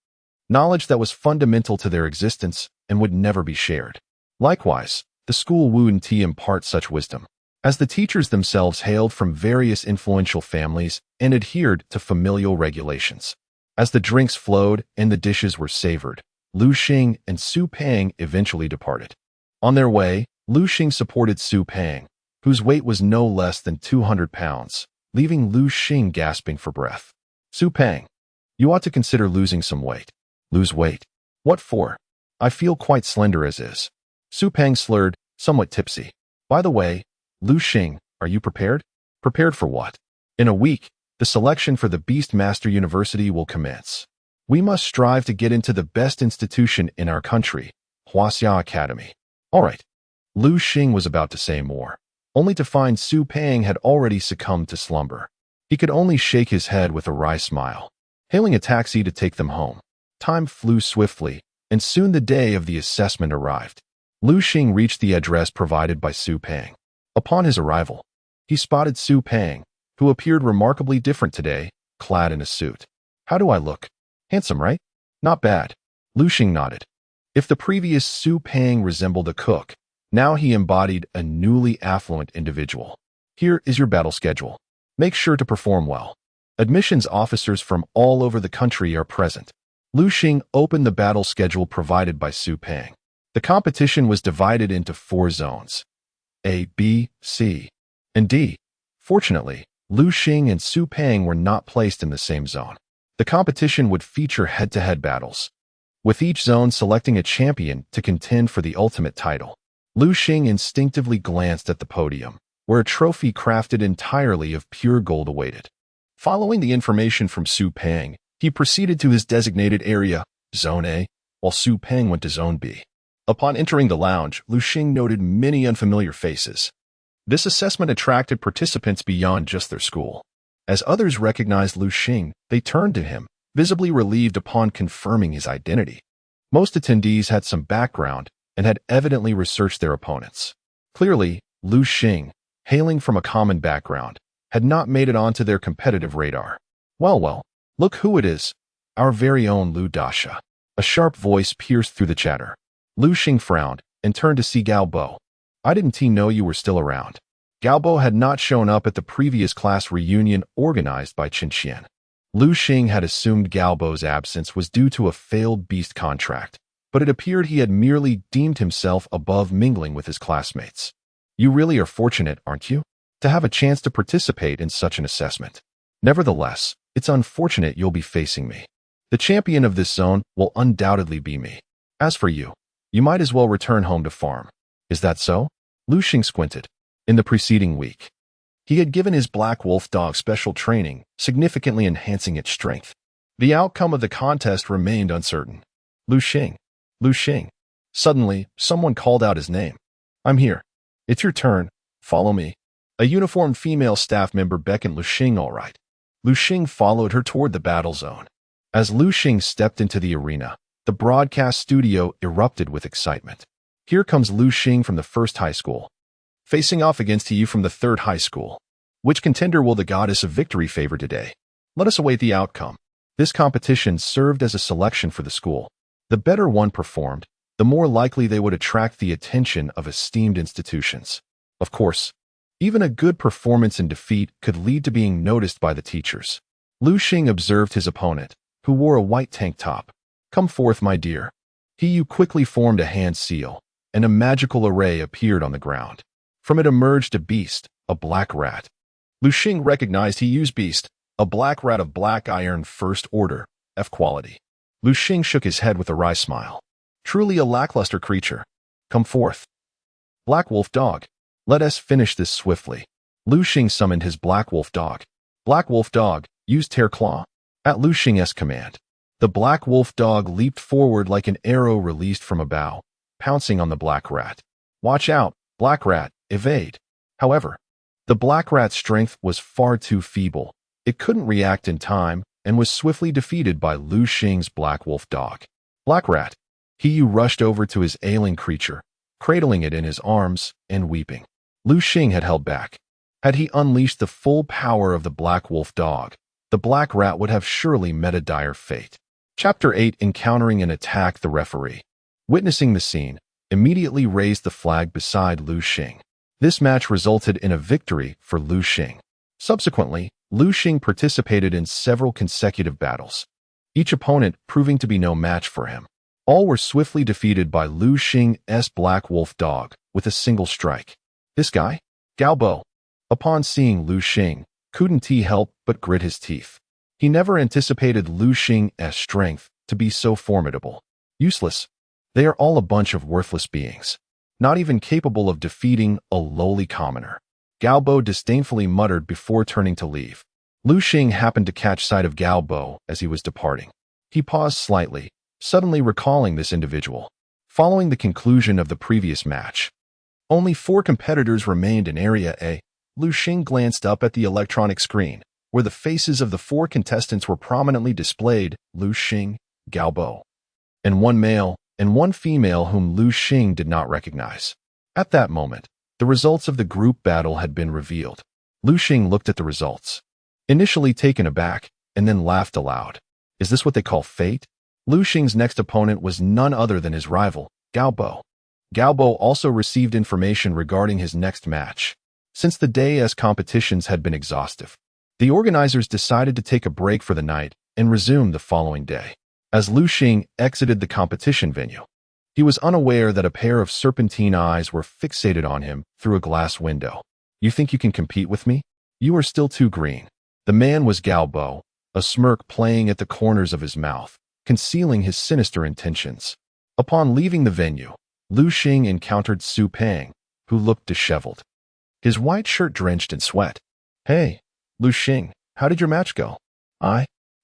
knowledge that was fundamental to their existence and would never be shared. Likewise, the school wouldn't impart such wisdom, as the teachers themselves hailed from various influential families and adhered to familial regulations. As the drinks flowed and the dishes were savored, Liu Xing and Su Peng eventually departed. On their way, Liu Xing supported Su Peng, whose weight was no less than 200 pounds, leaving Liu Xing gasping for breath. Su Peng, you ought to consider losing some weight. Lose weight? What for? I feel quite slender as is. Su Peng slurred, somewhat tipsy. By the way, Liu Xing, are you prepared? Prepared for what? In a week, the selection for the Beast Master University will commence. We must strive to get into the best institution in our country, Huaxia Academy. All right. Liu Xing was about to say more, only to find Su Peng had already succumbed to slumber. He could only shake his head with a wry smile, hailing a taxi to take them home. Time flew swiftly, and soon the day of the assessment arrived. Liu Xing reached the address provided by Su Peng. Upon his arrival, he spotted Su Peng, who appeared remarkably different today, clad in a suit. "How do I look? Handsome, right?" "Not bad." Liu Xing nodded. If the previous Su Peng resembled a cook, now he embodied a newly affluent individual. "Here is your battle schedule. Make sure to perform well. Admissions officers from all over the country are present." Liu Xing opened the battle schedule provided by Su Peng. The competition was divided into 4 zones: A, B, C, and D. Fortunately, Liu Xing and Su Peng were not placed in the same zone. The competition would feature head-to-head battles, with each zone selecting a champion to contend for the ultimate title. Liu Xing instinctively glanced at the podium, where a trophy crafted entirely of pure gold awaited. Following the information from Su Peng, he proceeded to his designated area, Zone A, while Su Peng went to Zone B. Upon entering the lounge, Liu Xing noted many unfamiliar faces. This assessment attracted participants beyond just their school. As others recognized Liu Xing, they turned to him, visibly relieved upon confirming his identity. Most attendees had some background and had evidently researched their opponents. Clearly, Liu Xing, hailing from a common background, had not made it onto their competitive radar. Well, look who it is, our very own Liu Dasha." A sharp voice pierced through the chatter. Liu Xing frowned and turned to see Gao Bo. "I didn't know you were still around." Gao Bo had not shown up at the previous class reunion organized by Qian. Liu Xing had assumed Gao Bo's absence was due to a failed beast contract, but it appeared he had merely deemed himself above mingling with his classmates. "You really are fortunate, aren't you, to have a chance to participate in such an assessment? Nevertheless, it's unfortunate you'll be facing me. The champion of this zone will undoubtedly be me. As for you, you might as well return home to farm." "Is that so?" Liu Xing squinted. In the preceding week, he had given his black wolf dog special training, significantly enhancing its strength. The outcome of the contest remained uncertain. Liu Xing. Liu Xing. Suddenly, someone called out his name. "I'm here. It's your turn. Follow me." A uniformed female staff member beckoned Liu Xing. "All right." Liu Xing followed her toward the battle zone. As Liu Xing stepped into the arena, the broadcast studio erupted with excitement. "Here comes Liu Xing from the first high school, facing off against you from the third high school. Which contender will the goddess of victory favor today? Let us await the outcome." This competition served as a selection for the school. The better one performed, the more likely they would attract the attention of esteemed institutions. Of course, even a good performance in defeat could lead to being noticed by the teachers. Liu Xing observed his opponent, who wore a white tank top. "Come forth, my dear." He quickly formed a hand seal, and a magical array appeared on the ground. From it emerged a beast, a black rat. Liu Xing recognized he used Beast, a black rat of black iron first order, F quality. Liu Xing shook his head with a wry smile. "Truly a lackluster creature. Come forth. Black wolf dog. Let us finish this swiftly." Liu Xing summoned his black wolf dog. Black wolf dog, use tear claw. At Liu Xing's command, the black wolf dog leaped forward like an arrow released from a bow, pouncing on the black rat. "Watch out, black rat, evade." However, the black rat's strength was far too feeble. It couldn't react in time and was swiftly defeated by Liu Xing's black wolf dog. "Black rat." He rushed over to his ailing creature, cradling it in his arms and weeping. Liu Xing had held back. Had he unleashed the full power of the black wolf dog, the black rat would have surely met a dire fate. Chapter 8: Encountering and Attack. The referee, witnessing the scene, immediately raised the flag beside Liu Xing. This match resulted in a victory for Liu Xing. Subsequently, Liu Xing participated in several consecutive battles, each opponent proving to be no match for him. All were swiftly defeated by Liu Xing's black wolf dog with a single strike. This guy? Gao Bo. Upon seeing Liu Xing, couldn't he help but grit his teeth. He never anticipated Liu Xing's strength to be so formidable. Useless. They are all a bunch of worthless beings, not even capable of defeating a lowly commoner. Gao Bo disdainfully muttered before turning to leave. Liu Xing happened to catch sight of Gao Bo as he was departing. He paused slightly, suddenly recalling this individual. Following the conclusion of the previous match, only 4 competitors remained in Area A. Liu Xing glanced up at the electronic screen, where the faces of the 4 contestants were prominently displayed: Liu Xing, Gao Bo, and 1 male and 1 female whom Liu Xing did not recognize. At that moment, the results of the group battle had been revealed. Liu Xing looked at the results, initially taken aback, and then laughed aloud. Is this what they call fate? Liu Xing's next opponent was none other than his rival, Gao Bo. Gao Bo also received information regarding his next match. Since the day's competitions had been exhaustive, the organizers decided to take a break for the night and resume the following day. As Liu Xing exited the competition venue, he was unaware that a pair of serpentine eyes were fixated on him through a glass window. You think you can compete with me? You are still too green. The man was Gao Bo, a smirk playing at the corners of his mouth, concealing his sinister intentions. Upon leaving the venue, Liu Xing encountered Su Peng, who looked disheveled, his white shirt drenched in sweat. Hey, Liu Xing, how did your match go?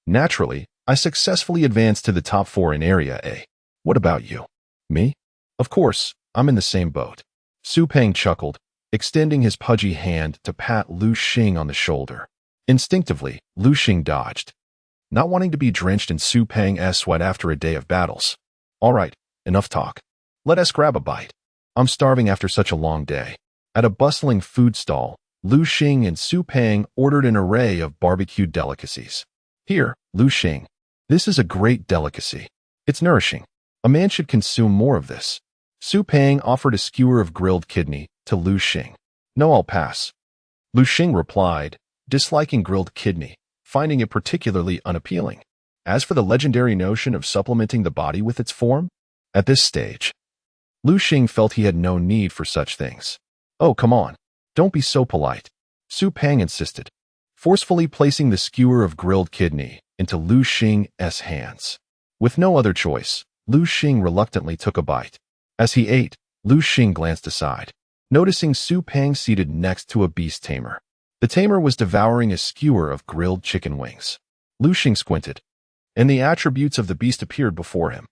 Naturally, I successfully advanced to the top 4 in Area A. What about you? Me? Of course, I'm in the same boat. Su Peng chuckled, extending his pudgy hand to pat Liu Xing on the shoulder. Instinctively, Liu Xing dodged, not wanting to be drenched in Su Peng's sweat after a day of battles. All right, enough talk. Let us grab a bite. I'm starving after such a long day. At a bustling food stall, Liu Xing and Su Peng ordered an array of barbecued delicacies. Here, Liu Xing. This is a great delicacy. It's nourishing. A man should consume more of this. Su Peng offered a skewer of grilled kidney to Liu Xing. No, I'll pass. Liu Xing replied, disliking grilled kidney, finding it particularly unappealing. As for the legendary notion of supplementing the body with its form, at this stage, Liu Xing felt he had no need for such things. Oh, come on. Don't be so polite. Su Peng insisted, forcefully placing the skewer of grilled kidney into Liu Xing's hands. With no other choice, Liu Xing reluctantly took a bite. As he ate, Liu Xing glanced aside, noticing Su Peng seated next to a beast tamer. The tamer was devouring a skewer of grilled chicken wings. Liu Xing squinted, and the attributes of the beast appeared before him.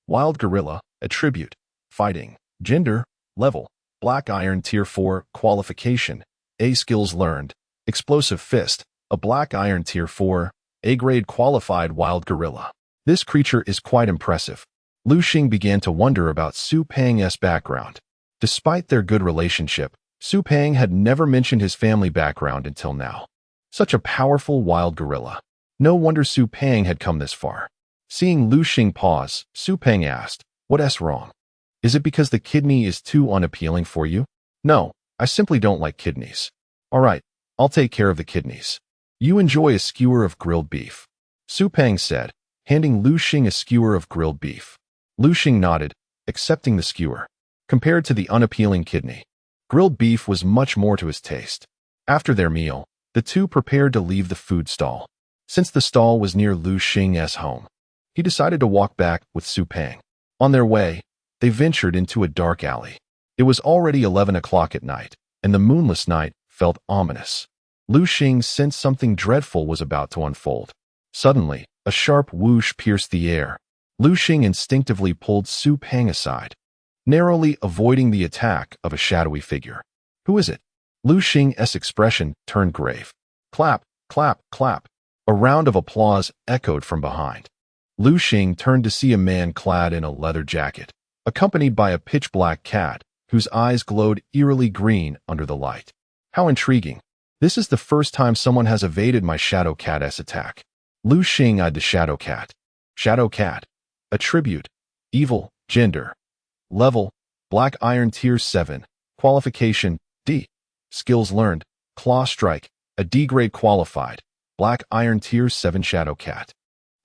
Wild gorilla, attribute, fighting, gender, level, black iron tier 4, qualification, A skills learned, explosive fist, a black iron tier 4, A grade qualified wild gorilla. This creature is quite impressive. Liu Xing began to wonder about Su Peng's background. Despite their good relationship, Su Peng had never mentioned his family background until now. Such a powerful wild gorilla. No wonder Su Peng had come this far. Seeing Liu Xing pause, Su Peng asked, "What's wrong? Is it because the kidney is too unappealing for you?" "No, I simply don't like kidneys." "All right, I'll take care of the kidneys. You enjoy a skewer of grilled beef," Su Peng said, handing Liu Xing a skewer of grilled beef. Liu Xing nodded, accepting the skewer. Compared to the unappealing kidney, grilled beef was much more to his taste. After their meal, the two prepared to leave the food stall. Since the stall was near Liu Xing's home, he decided to walk back with Su Peng. On their way, they ventured into a dark alley. It was already 11 o'clock at night, and the moonless night felt ominous. Liu Xing sensed something dreadful was about to unfold. Suddenly, a sharp whoosh pierced the air. Liu Xing instinctively pulled Su Peng aside, narrowly avoiding the attack of a shadowy figure. "Who is it?" Liu Xing's expression turned grave. Clap, clap, clap. A round of applause echoed from behind. Liu Xing turned to see a man clad in a leather jacket, accompanied by a pitch-black cat, whose eyes glowed eerily green under the light. How intriguing. This is the first time someone has evaded my shadow cat's attack. Liu Xing eyed the shadow cat. Shadow cat. Attribute, evil, gender. Level, black iron tier 7. Qualification, D. Skills learned, claw strike, a D grade qualified, black iron tier 7 shadow cat.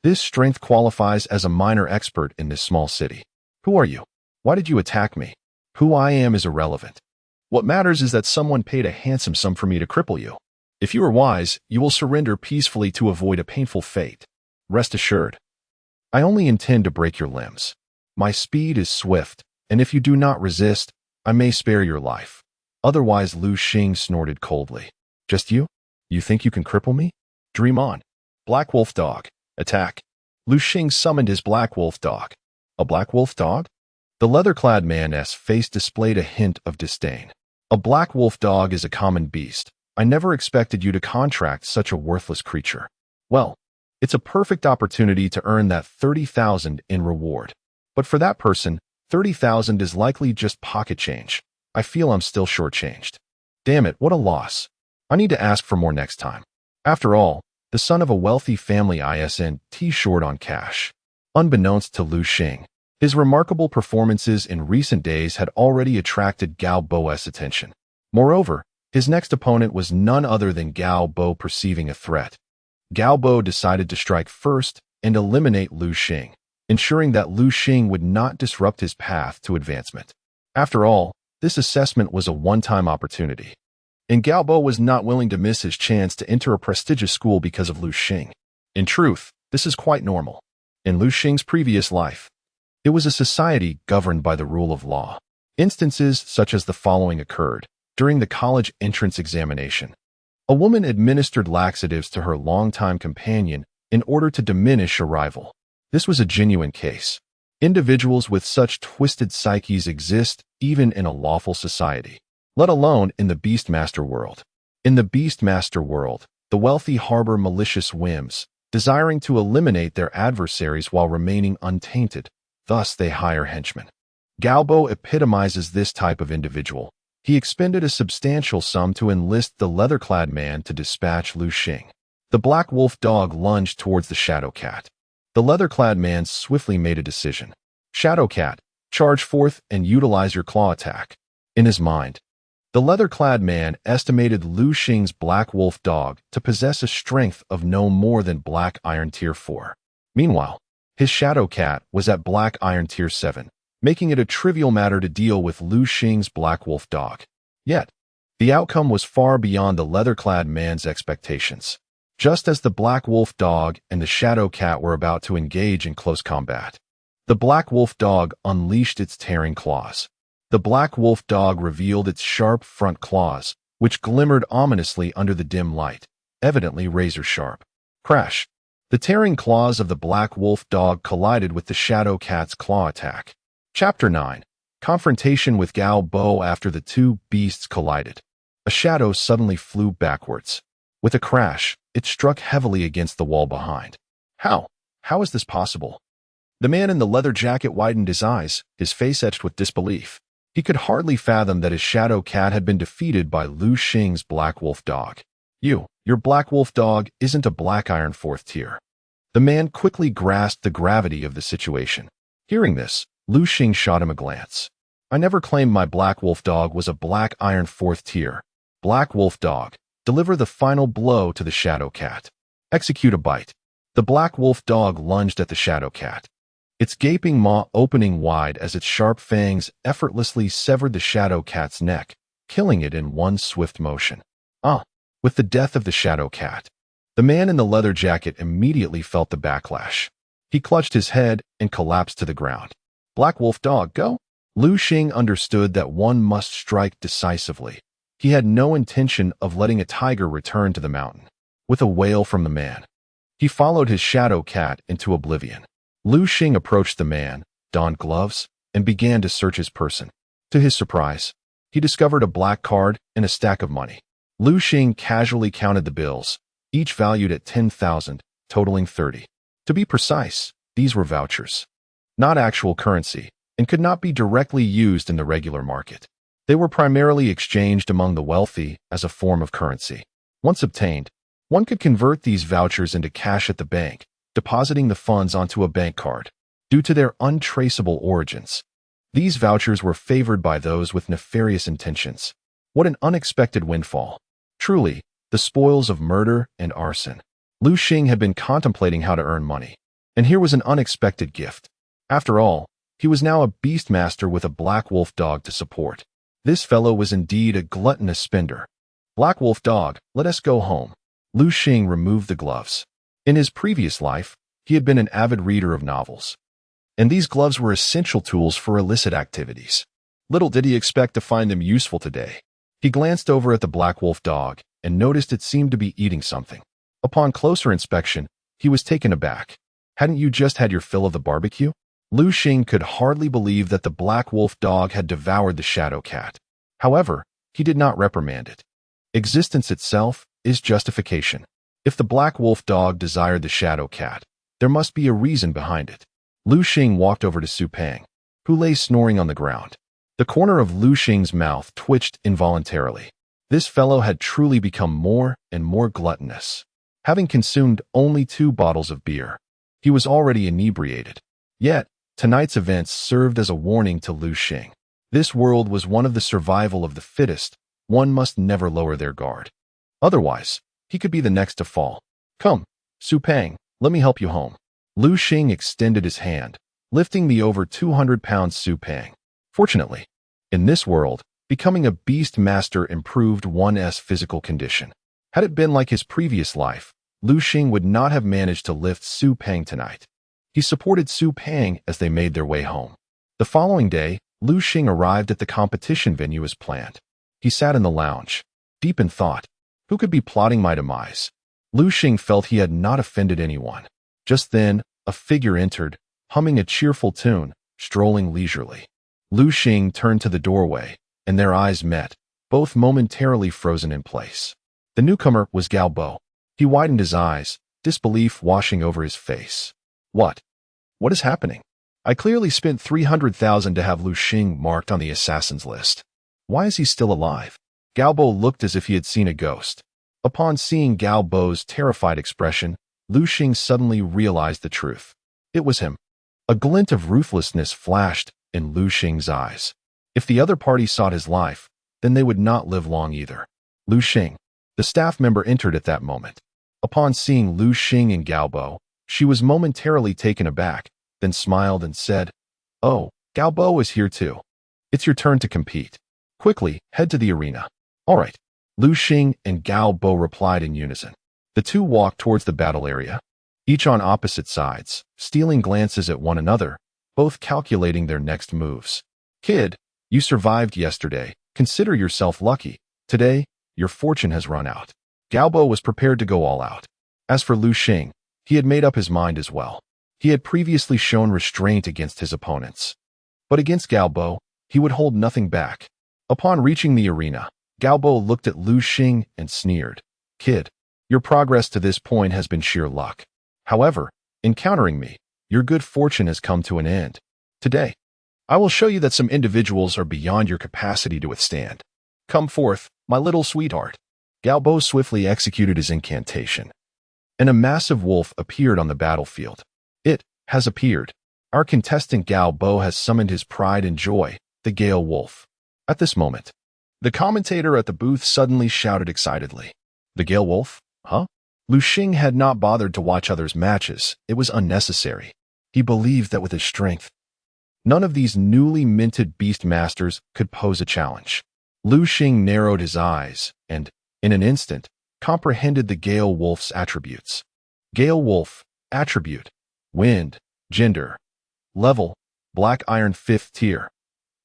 This strength qualifies as a minor expert in this small city. Who are you? Why did you attack me? Who I am is irrelevant. What matters is that someone paid a handsome sum for me to cripple you. If you are wise, you will surrender peacefully to avoid a painful fate. Rest assured. I only intend to break your limbs. My speed is swift, and if you do not resist, I may spare your life. Otherwise, Liu Xing snorted coldly. Just you? You think you can cripple me? Dream on. Black Wolf Dog. Attack. Liu Xing summoned his Black Wolf Dog. A Black Wolf Dog? The leather-clad man's face displayed a hint of disdain. A Black Wolf Dog is a common beast, I never expected you to contract such a worthless creature. Well, it's a perfect opportunity to earn that 30,000 in reward. But for that person, 30,000 is likely just pocket change. I feel I'm still shortchanged. Damn it, what a loss. I need to ask for more next time. After all, the son of a wealthy family isn't short on cash. Unbeknownst to Liu Xing, his remarkable performances in recent days had already attracted Gao Bo's attention. Moreover, his next opponent was none other than Gao Bo. Perceiving a threat, Gao Bo decided to strike first and eliminate Liu Xing, ensuring that Liu Xing would not disrupt his path to advancement. After all, this assessment was a one-time opportunity, and Gao Bo was not willing to miss his chance to enter a prestigious school because of Liu Xing. In truth, this is quite normal. In Liu Xing's previous life, it was a society governed by the rule of law. Instances such as the following occurred during the college entrance examination. A woman administered laxatives to her longtime companion in order to diminish a rival. This was a genuine case. Individuals with such twisted psyches exist even in a lawful society, let alone in the Beastmaster world. In the Beastmaster world, the wealthy harbor malicious whims, desiring to eliminate their adversaries while remaining untainted. Thus, they hire henchmen. Gao Bo epitomizes this type of individual. He expended a substantial sum to enlist the leather-clad man to dispatch Liu Xing. The black wolf dog lunged towards the shadow cat. The leather-clad man swiftly made a decision. Shadow cat, charge forth and utilize your claw attack. In his mind, the leather-clad man estimated Liu Xing's black wolf dog to possess a strength of no more than black iron tier 4. Meanwhile, his shadow cat was at black iron tier 7, making it a trivial matter to deal with Liu Xing's black wolf dog. Yet, the outcome was far beyond the leather-clad man's expectations. Just as the black wolf dog and the shadow cat were about to engage in close combat, the black wolf dog unleashed its tearing claws. The black wolf dog revealed its sharp front claws, which glimmered ominously under the dim light, evidently razor-sharp. Crash! The tearing claws of the black wolf dog collided with the shadow cat's claw attack. Chapter 9. Confrontation with Gao Bo. After the two beasts collided, a shadow suddenly flew backwards. With a crash, it struck heavily against the wall behind. How is this possible? The man in the leather jacket widened his eyes, his face etched with disbelief. He could hardly fathom that his shadow cat had been defeated by Liu Xing's black wolf dog. Your black wolf dog isn't a black iron 4th tier. The man quickly grasped the gravity of the situation. Hearing this, Liu Xing shot him a glance. I never claimed my black wolf dog was a black iron 4th tier. Black wolf dog, deliver the final blow to the shadow cat. Execute a bite. The black wolf dog lunged at the shadow cat, its gaping maw opening wide as its sharp fangs effortlessly severed the shadow cat's neck, killing it in one swift motion. With the death of the shadow cat, the man in the leather jacket immediately felt the backlash. He clutched his head and collapsed to the ground. Black wolf dog, go! Liu Xing understood that one must strike decisively. He had no intention of letting a tiger return to the mountain. With a wail from the man, he followed his shadow cat into oblivion. Liu Xing approached the man, donned gloves, and began to search his person. To his surprise, he discovered a black card and a stack of money. Liu Xing casually counted the bills, each valued at 10,000, totaling 30. To be precise, these were vouchers, not actual currency, and could not be directly used in the regular market. They were primarily exchanged among the wealthy as a form of currency. Once obtained, one could convert these vouchers into cash at the bank, depositing the funds onto a bank card. Due to their untraceable origins, these vouchers were favored by those with nefarious intentions. What an unexpected windfall. Truly, the spoils of murder and arson. Liu Xing had been contemplating how to earn money, and here was an unexpected gift. After all, he was now a beastmaster with a black wolf dog to support. This fellow was indeed a gluttonous spender. Black wolf dog, let us go home. Liu Xing removed the gloves. In his previous life, he had been an avid reader of novels, and these gloves were essential tools for illicit activities. Little did he expect to find them useful today. He glanced over at the black wolf dog and noticed it seemed to be eating something. Upon closer inspection, he was taken aback. Hadn't you just had your fill of the barbecue? Liu Xing could hardly believe that the black wolf dog had devoured the shadow cat. However, he did not reprimand it. Existence itself is justification. If the black wolf dog desired the shadow cat, there must be a reason behind it. Liu Xing walked over to Su Peng, who lay snoring on the ground. The corner of Liu Xing's mouth twitched involuntarily. This fellow had truly become more and more gluttonous. Having consumed only 2 bottles of beer, he was already inebriated. Yet, tonight's events served as a warning to Liu Xing. This world was one of the survival of the fittest. One must never lower their guard. Otherwise, he could be the next to fall. Come, Su Peng, let me help you home. Liu Xing extended his hand, lifting the over 200-pound Su Peng. Fortunately, in this world, becoming a beast master improved one's physical condition. Had it been like his previous life, Liu Xing would not have managed to lift Su Peng tonight. He supported Su Peng as they made their way home. The following day, Liu Xing arrived at the competition venue as planned. He sat in the lounge, deep in thought. Who could be plotting my demise? Liu Xing felt he had not offended anyone. Just then, a figure entered, humming a cheerful tune, strolling leisurely. Liu Xing turned to the doorway, and their eyes met, both momentarily frozen in place. The newcomer was Gao Bo. He widened his eyes, disbelief washing over his face. What? What is happening? I clearly spent 300,000 to have Liu Xing marked on the assassin's list. Why is he still alive? Gao Bo looked as if he had seen a ghost. Upon seeing Gao Bo's terrified expression, Liu Xing suddenly realized the truth. It was him. A glint of ruthlessness flashed in Liu Xing's eyes. If the other party sought his life, then they would not live long either. Liu Xing. The staff member entered at that moment. Upon seeing Liu Xing and Gao Bo, she was momentarily taken aback, then smiled and said, "Oh, Gao Bo is here too. It's your turn to compete. Quickly, head to the arena." "All right." Liu Xing and Gao Bo replied in unison. The two walked towards the battle area, each on opposite sides, stealing glances at one another, both calculating their next moves. "Kid, you survived yesterday. Consider yourself lucky. Today, your fortune has run out." Gao Bo was prepared to go all out. As for Liu Xing, he had made up his mind as well. He had previously shown restraint against his opponents. But against Gao Bo, he would hold nothing back. Upon reaching the arena, Gao Bo looked at Liu Xing and sneered. "Kid, your progress to this point has been sheer luck. However, encountering me, your good fortune has come to an end. Today, I will show you that some individuals are beyond your capacity to withstand. Come forth, my little sweetheart." Gao Bo swiftly executed his incantation, and a massive wolf appeared on the battlefield. "It has appeared. Our contestant Gao Bo has summoned his pride and joy, the Gale Wolf." At this moment, the commentator at the booth suddenly shouted excitedly, "The Gale Wolf? Huh?" Liu Xing had not bothered to watch others' matches. It was unnecessary. He believed that with his strength, none of these newly minted beast masters could pose a challenge. Liu Xing narrowed his eyes and, in an instant, comprehended the Gale Wolf's attributes. Gale Wolf, attribute, wind, gender, level, black iron 5th tier,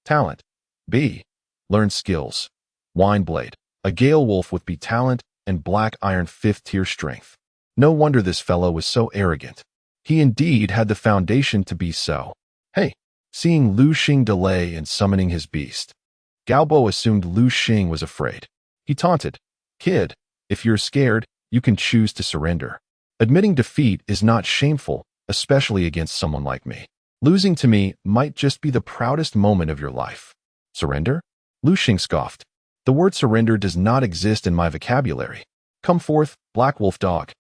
talent, B, learned skills, wine blade, a Gale Wolf with B talent and black iron 5th tier strength. No wonder this fellow was so arrogant. He indeed had the foundation to be so. Hey, seeing Liu Xing delay in summoning his beast, Gao Bo assumed Liu Xing was afraid. He taunted, "Kid, if you're scared, you can choose to surrender. Admitting defeat is not shameful, especially against someone like me. Losing to me might just be the proudest moment of your life." "Surrender?" Liu Xing scoffed. "The word surrender does not exist in my vocabulary. Come forth, Black Wolf Dog.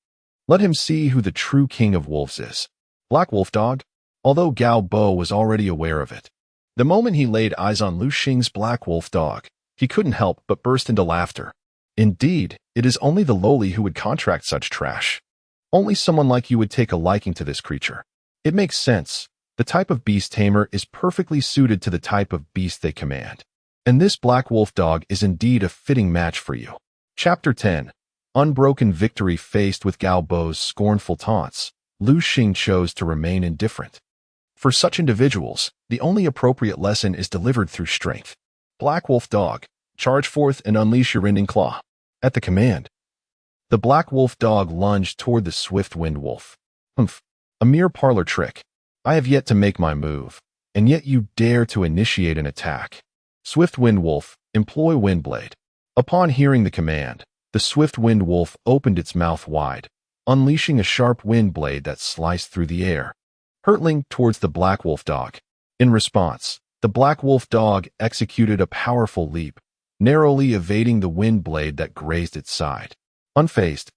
Let him see who the true king of wolves is." Black Wolf Dog? Although Gao Bo was already aware of it, the moment he laid eyes on Liu Xing's Black Wolf Dog, he couldn't help but burst into laughter. Indeed, it is only the lowly who would contract such trash. Only someone like you would take a liking to this creature. It makes sense. The type of beast tamer is perfectly suited to the type of beast they command. And this Black Wolf Dog is indeed a fitting match for you. Chapter 10. Unbroken victory. Faced with Gao Bo's scornful taunts, Liu Xing chose to remain indifferent. For such individuals, the only appropriate lesson is delivered through strength. Black Wolf Dog, charge forth and unleash your rending claw. At the command, the Black Wolf Dog lunged toward the swift Wind Wolf. "Humph, a mere parlor trick. I have yet to make my move, and yet you dare to initiate an attack. Swift Wind Wolf, employ Windblade." Upon hearing the command, the swift-winged wolf opened its mouth wide, unleashing a sharp wind blade that sliced through the air, hurtling towards the black wolf dog. In response, the black wolf dog executed a powerful leap, narrowly evading the wind blade that grazed its side. Unfazed,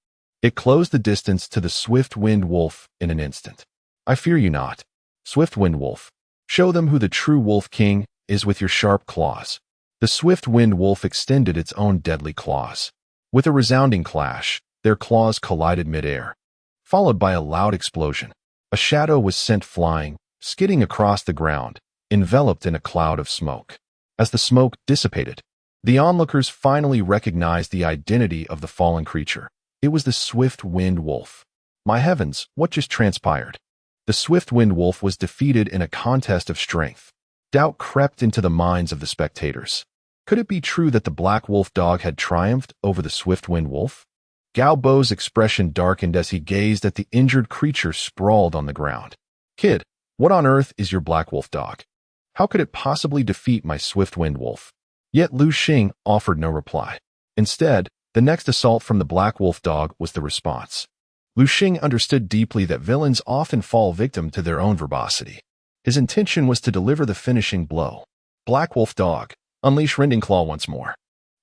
it closed the distance to the swift-winged wolf in an instant. I fear you not, swift-winged wolf. Show them who the true wolf king is with your sharp claws. The swift-winged wolf extended its own deadly claws. With a resounding clash, their claws collided midair, followed by a loud explosion. A shadow was sent flying, skidding across the ground, enveloped in a cloud of smoke. As the smoke dissipated, the onlookers finally recognized the identity of the fallen creature. It was the swift-winged wolf. My heavens, what just transpired? The swift-winged wolf was defeated in a contest of strength. Doubt crept into the minds of the spectators. Could it be true that the black wolf dog had triumphed over the swift-winged wolf? Gao Bo's expression darkened as he gazed at the injured creature sprawled on the ground. Kid, what on earth is your black wolf dog? How could it possibly defeat my swift-winged wolf? Yet Liu Xing offered no reply. Instead, the next assault from the black wolf dog was the response. Liu Xing understood deeply that villains often fall victim to their own verbosity. His intention was to deliver the finishing blow. Black wolf dog, unleash rending claw once more.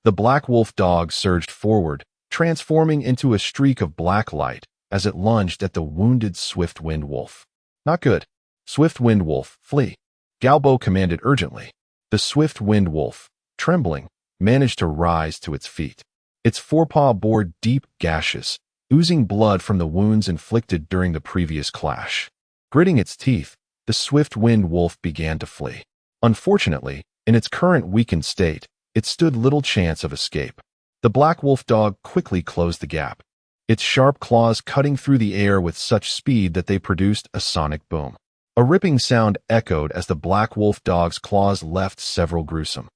The black wolf dog surged forward, transforming into a streak of black light as it lunged at the wounded swift-winged wolf. Not good. Swift-winged wolf, flee. Gao Bo commanded urgently. The swift-winged wolf, trembling, managed to rise to its feet. Its forepaw bore deep gashes, oozing blood from the wounds inflicted during the previous clash. Gritting its teeth, the swift-winged wolf began to flee. Unfortunately, in its current weakened state, it stood little chance of escape. The black wolf dog quickly closed the gap, its sharp claws cutting through the air with such speed that they produced a sonic boom. A ripping sound echoed as the black wolf dog's claws left several gruesome,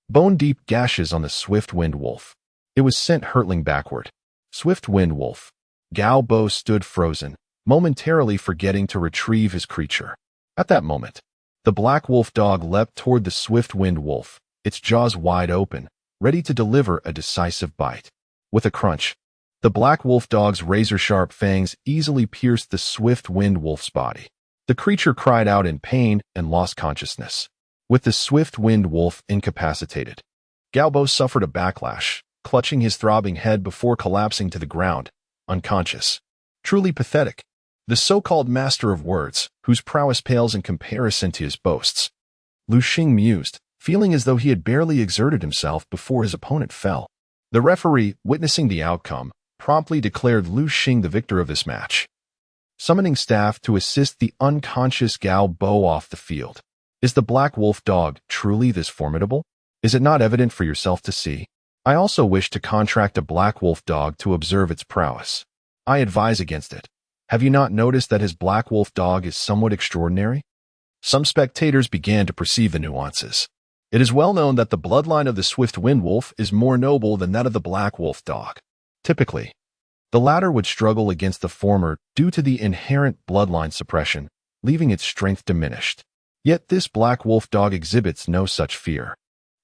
bone-deep gashes on the swift-winged wolf. It was sent hurtling backward. Swift-winged wolf. Gao Bo stood frozen, momentarily forgetting to retrieve his creature. At that moment, the black wolf dog leapt toward the swift-winged wolf, its jaws wide open, ready to deliver a decisive bite. With a crunch, the black wolf dog's razor-sharp fangs easily pierced the swift-winged wolf's body. The creature cried out in pain and lost consciousness. With the swift-winged wolf incapacitated, Gao Bo suffered a backlash, clutching his throbbing head before collapsing to the ground, unconscious. Truly pathetic. The so-called master of words, whose prowess pales in comparison to his boasts. Liu Xing mused, feeling as though he had barely exerted himself before his opponent fell. The referee, witnessing the outcome, promptly declared Liu Xing the victor of this match, summoning staff to assist the unconscious Gao Bo off the field. Is the black wolf dog truly this formidable? Is it not evident for yourself to see? I also wish to contract a black wolf dog to observe its prowess. I advise against it. Have you not noticed that his black wolf dog is somewhat extraordinary? Some spectators began to perceive the nuances. It is well known that the bloodline of the swift-winged wolf is more noble than that of the black wolf dog. Typically, the latter would struggle against the former due to the inherent bloodline suppression, leaving its strength diminished. Yet this black wolf dog exhibits no such fear,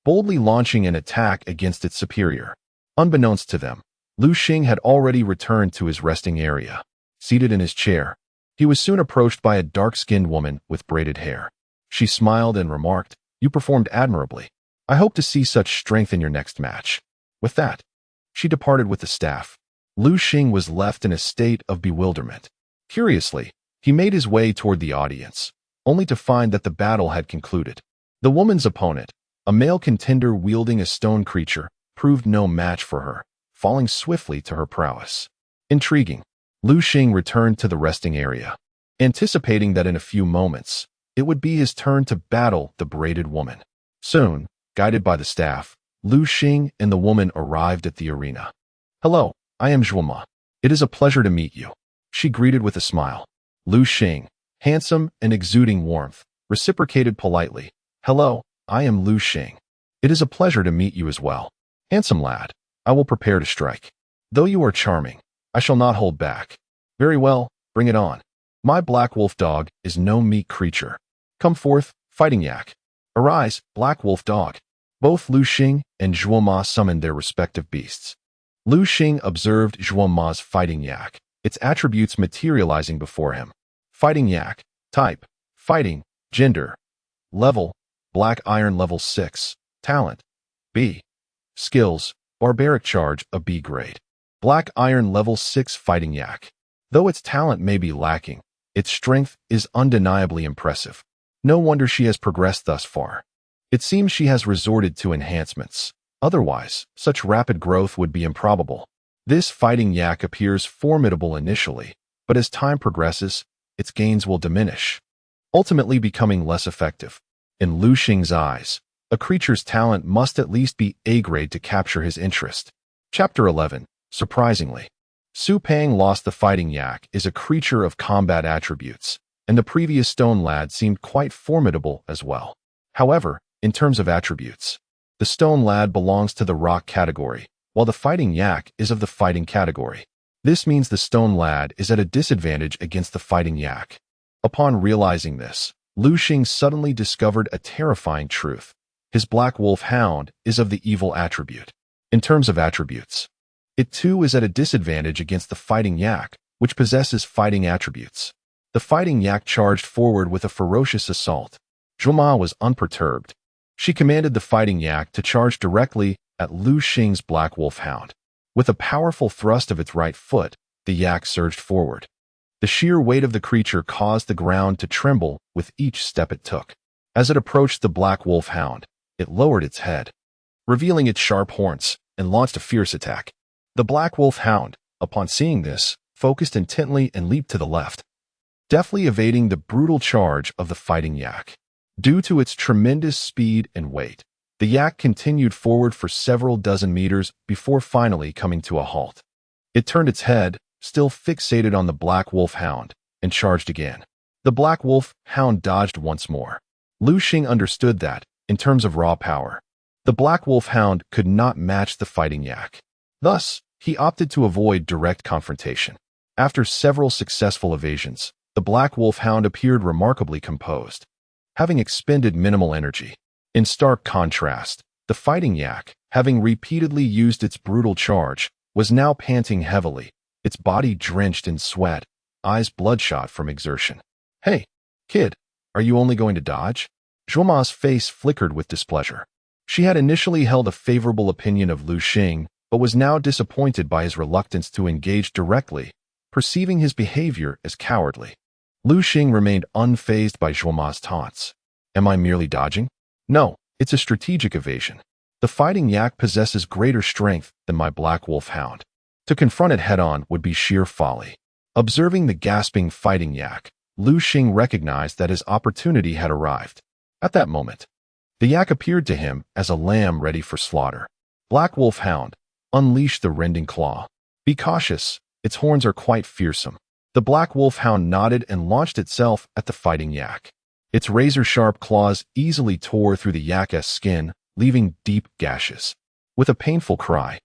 boldly launching an attack against its superior. Unbeknownst to them, Liu Xing had already returned to his resting area. Seated in his chair, he was soon approached by a dark-skinned woman with braided hair. She smiled and remarked, "You performed admirably. I hope to see such strength in your next match." With that, she departed with the staff. Liu Xing was left in a state of bewilderment. Curiously, he made his way toward the audience, only to find that the battle had concluded. The woman's opponent, a male contender wielding a stone creature, proved no match for her, falling swiftly to her prowess. Intriguing, Liu Xing returned to the resting area, anticipating that in a few moments, it would be his turn to battle the braided woman. Soon, guided by the staff, Liu Xing and the woman arrived at the arena. "Hello, I am Zhuoma. It is a pleasure to meet you," she greeted with a smile. Liu Xing, handsome and exuding warmth, reciprocated politely. "Hello, I am Liu Xing. It is a pleasure to meet you as well. Handsome lad, I will prepare to strike. Though you are charming, I shall not hold back. Very well, bring it on. My black wolf dog is no meek creature. Come forth, fighting yak. Arise, black wolf dog." Both Liu Xing and Zhuo Ma summoned their respective beasts. Liu Xing observed Zhuo Ma's fighting yak, its attributes materializing before him. Fighting yak, type, fighting, gender, level, black iron level 6, talent, B. Skills, barbaric charge, a B grade. Black iron level 6 fighting yak. Though its talent may be lacking, its strength is undeniably impressive. No wonder she has progressed thus far. It seems she has resorted to enhancements. Otherwise, such rapid growth would be improbable. This fighting yak appears formidable initially, but as time progresses, its gains will diminish, ultimately becoming less effective. In Liu Xing's eyes, a creature's talent must at least be A grade to capture his interest. Chapter 11. Surprisingly, Su Pang lost the fighting yak is a creature of combat attributes, and the previous stone lad seemed quite formidable as well. However, in terms of attributes, the stone lad belongs to the rock category, while the fighting yak is of the fighting category. This means the stone lad is at a disadvantage against the fighting yak. Upon realizing this, Liu Xing suddenly discovered a terrifying truth. His black wolf hound is of the evil attribute. In terms of attributes, it too is at a disadvantage against the fighting yak, which possesses fighting attributes. The fighting yak charged forward with a ferocious assault. Zhuo Ma was unperturbed. She commanded the fighting yak to charge directly at Liu Xing's black wolf hound. With a powerful thrust of its right foot, the yak surged forward. The sheer weight of the creature caused the ground to tremble with each step it took. As it approached the black wolf hound, it lowered its head, revealing its sharp horns, and launched a fierce attack. The black wolf hound, upon seeing this, focused intently and leaped to the left, deftly evading the brutal charge of the fighting yak. Due to its tremendous speed and weight, the yak continued forward for several dozen meters before finally coming to a halt. It turned its head, still fixated on the black wolf hound, and charged again. The black wolf hound dodged once more. Liu Xing understood that, in terms of raw power, the black wolf hound could not match the fighting yak. Thus, he opted to avoid direct confrontation. After several successful evasions, the black wolf hound appeared remarkably composed, having expended minimal energy. In stark contrast, the fighting yak, having repeatedly used its brutal charge, was now panting heavily, its body drenched in sweat, eyes bloodshot from exertion. "Hey, kid, are you only going to dodge?" Zhuo Ma's face flickered with displeasure. She had initially held a favorable opinion of Liu Xing, but was now disappointed by his reluctance to engage directly, perceiving his behavior as cowardly. Liu Xing remained unfazed by Zhuo Ma's taunts. "Am I merely dodging? No, it's a strategic evasion. The fighting yak possesses greater strength than my black wolf hound. To confront it head-on would be sheer folly." Observing the gasping fighting yak, Liu Xing recognized that his opportunity had arrived. At that moment, the yak appeared to him as a lamb ready for slaughter. "Black wolf hound, unleash the rending claw. Be cautious, its horns are quite fearsome." The black wolf hound nodded and launched itself at the fighting yak. Its razor-sharp claws easily tore through the yak's skin, leaving deep gashes. With a painful cry,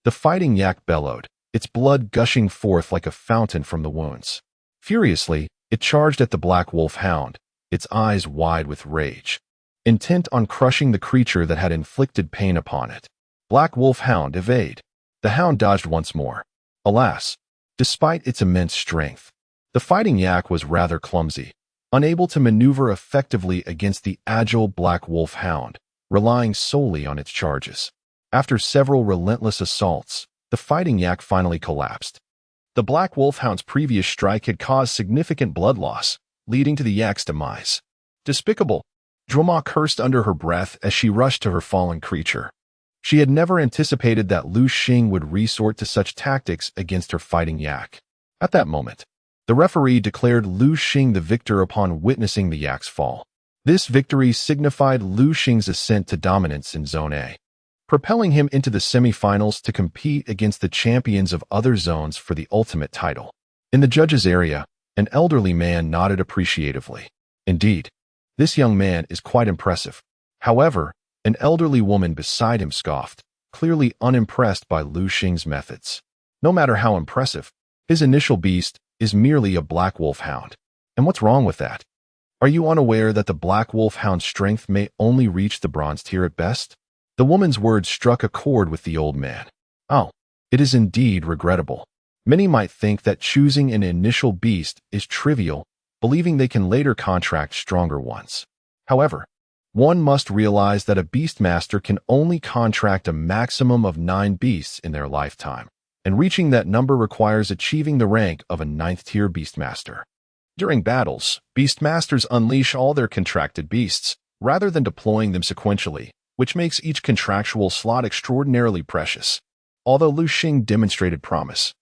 the fighting yak bellowed, its blood gushing forth like a fountain from the wounds. Furiously, it charged at the black wolf hound, its eyes wide with rage, intent on crushing the creature that had inflicted pain upon it. Black wolf hound evade. The hound dodged once more. Alas, despite its immense strength, the fighting yak was rather clumsy, unable to maneuver effectively against the agile black wolf hound, relying solely on its charges. After several relentless assaults, the fighting yak finally collapsed. The black wolf hound's previous strike had caused significant blood loss, leading to the yak's demise. Despicable! Zhuo Ma cursed under her breath as she rushed to her fallen creature. She had never anticipated that Liu Xing would resort to such tactics against her fighting yak. At that moment, the referee declared Liu Xing the victor upon witnessing the yak's fall. This victory signified Liu Xing's ascent to dominance in Zone A, propelling him into the semifinals to compete against the champions of other zones for the ultimate title. In the judges' area, an elderly man nodded appreciatively. Indeed, this young man is quite impressive. However, an elderly woman beside him scoffed, clearly unimpressed by Liu Xing's methods. No matter how impressive, his initial beast is merely a black wolf hound. And what's wrong with that? Are you unaware that the black wolf hound's strength may only reach the bronze tier at best? The woman's words struck a chord with the old man. Oh, it is indeed regrettable. Many might think that choosing an initial beast is trivial, believing they can later contract stronger ones. However, one must realize that a beastmaster can only contract a maximum of 9 beasts in their lifetime, and reaching that number requires achieving the rank of a 9th-tier beastmaster. During battles, beastmasters unleash all their contracted beasts, rather than deploying them sequentially, which makes each contractual slot extraordinarily precious. Although Liu Xing demonstrated promise,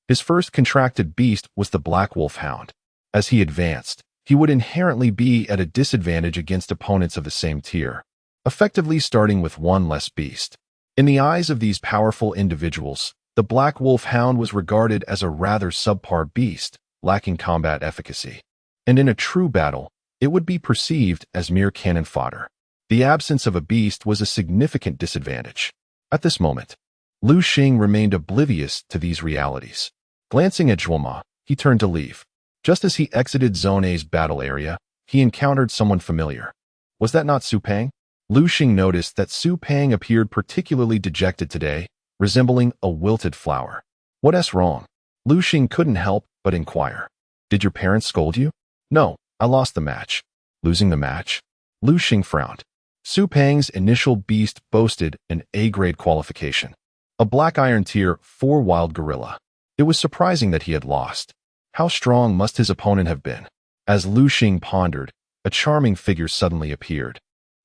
his first contracted beast was the Black Wolf Hound. As he advanced, he would inherently be at a disadvantage against opponents of the same tier, effectively starting with 1 less beast. In the eyes of these powerful individuals, the Black Wolf Hound was regarded as a rather subpar beast, lacking combat efficacy. And in a true battle, it would be perceived as mere cannon fodder. The absence of a beast was a significant disadvantage. At this moment, Liu Xing remained oblivious to these realities. Glancing at Zhuoma, he turned to leave. Just as he exited Zone A's battle area, he encountered someone familiar. Was that not Su Peng? Liu Xing noticed that Su Peng appeared particularly dejected today, resembling a wilted flower. What's wrong? Liu Xing couldn't help but inquire. Did your parents scold you? No, I lost the match. Losing the match? Liu Xing frowned. Su Peng's initial beast boasted an A-grade qualification. A Black Iron Tier 4 wild gorilla. It was surprising that he had lost. How strong must his opponent have been? As Liu Xing pondered, a charming figure suddenly appeared.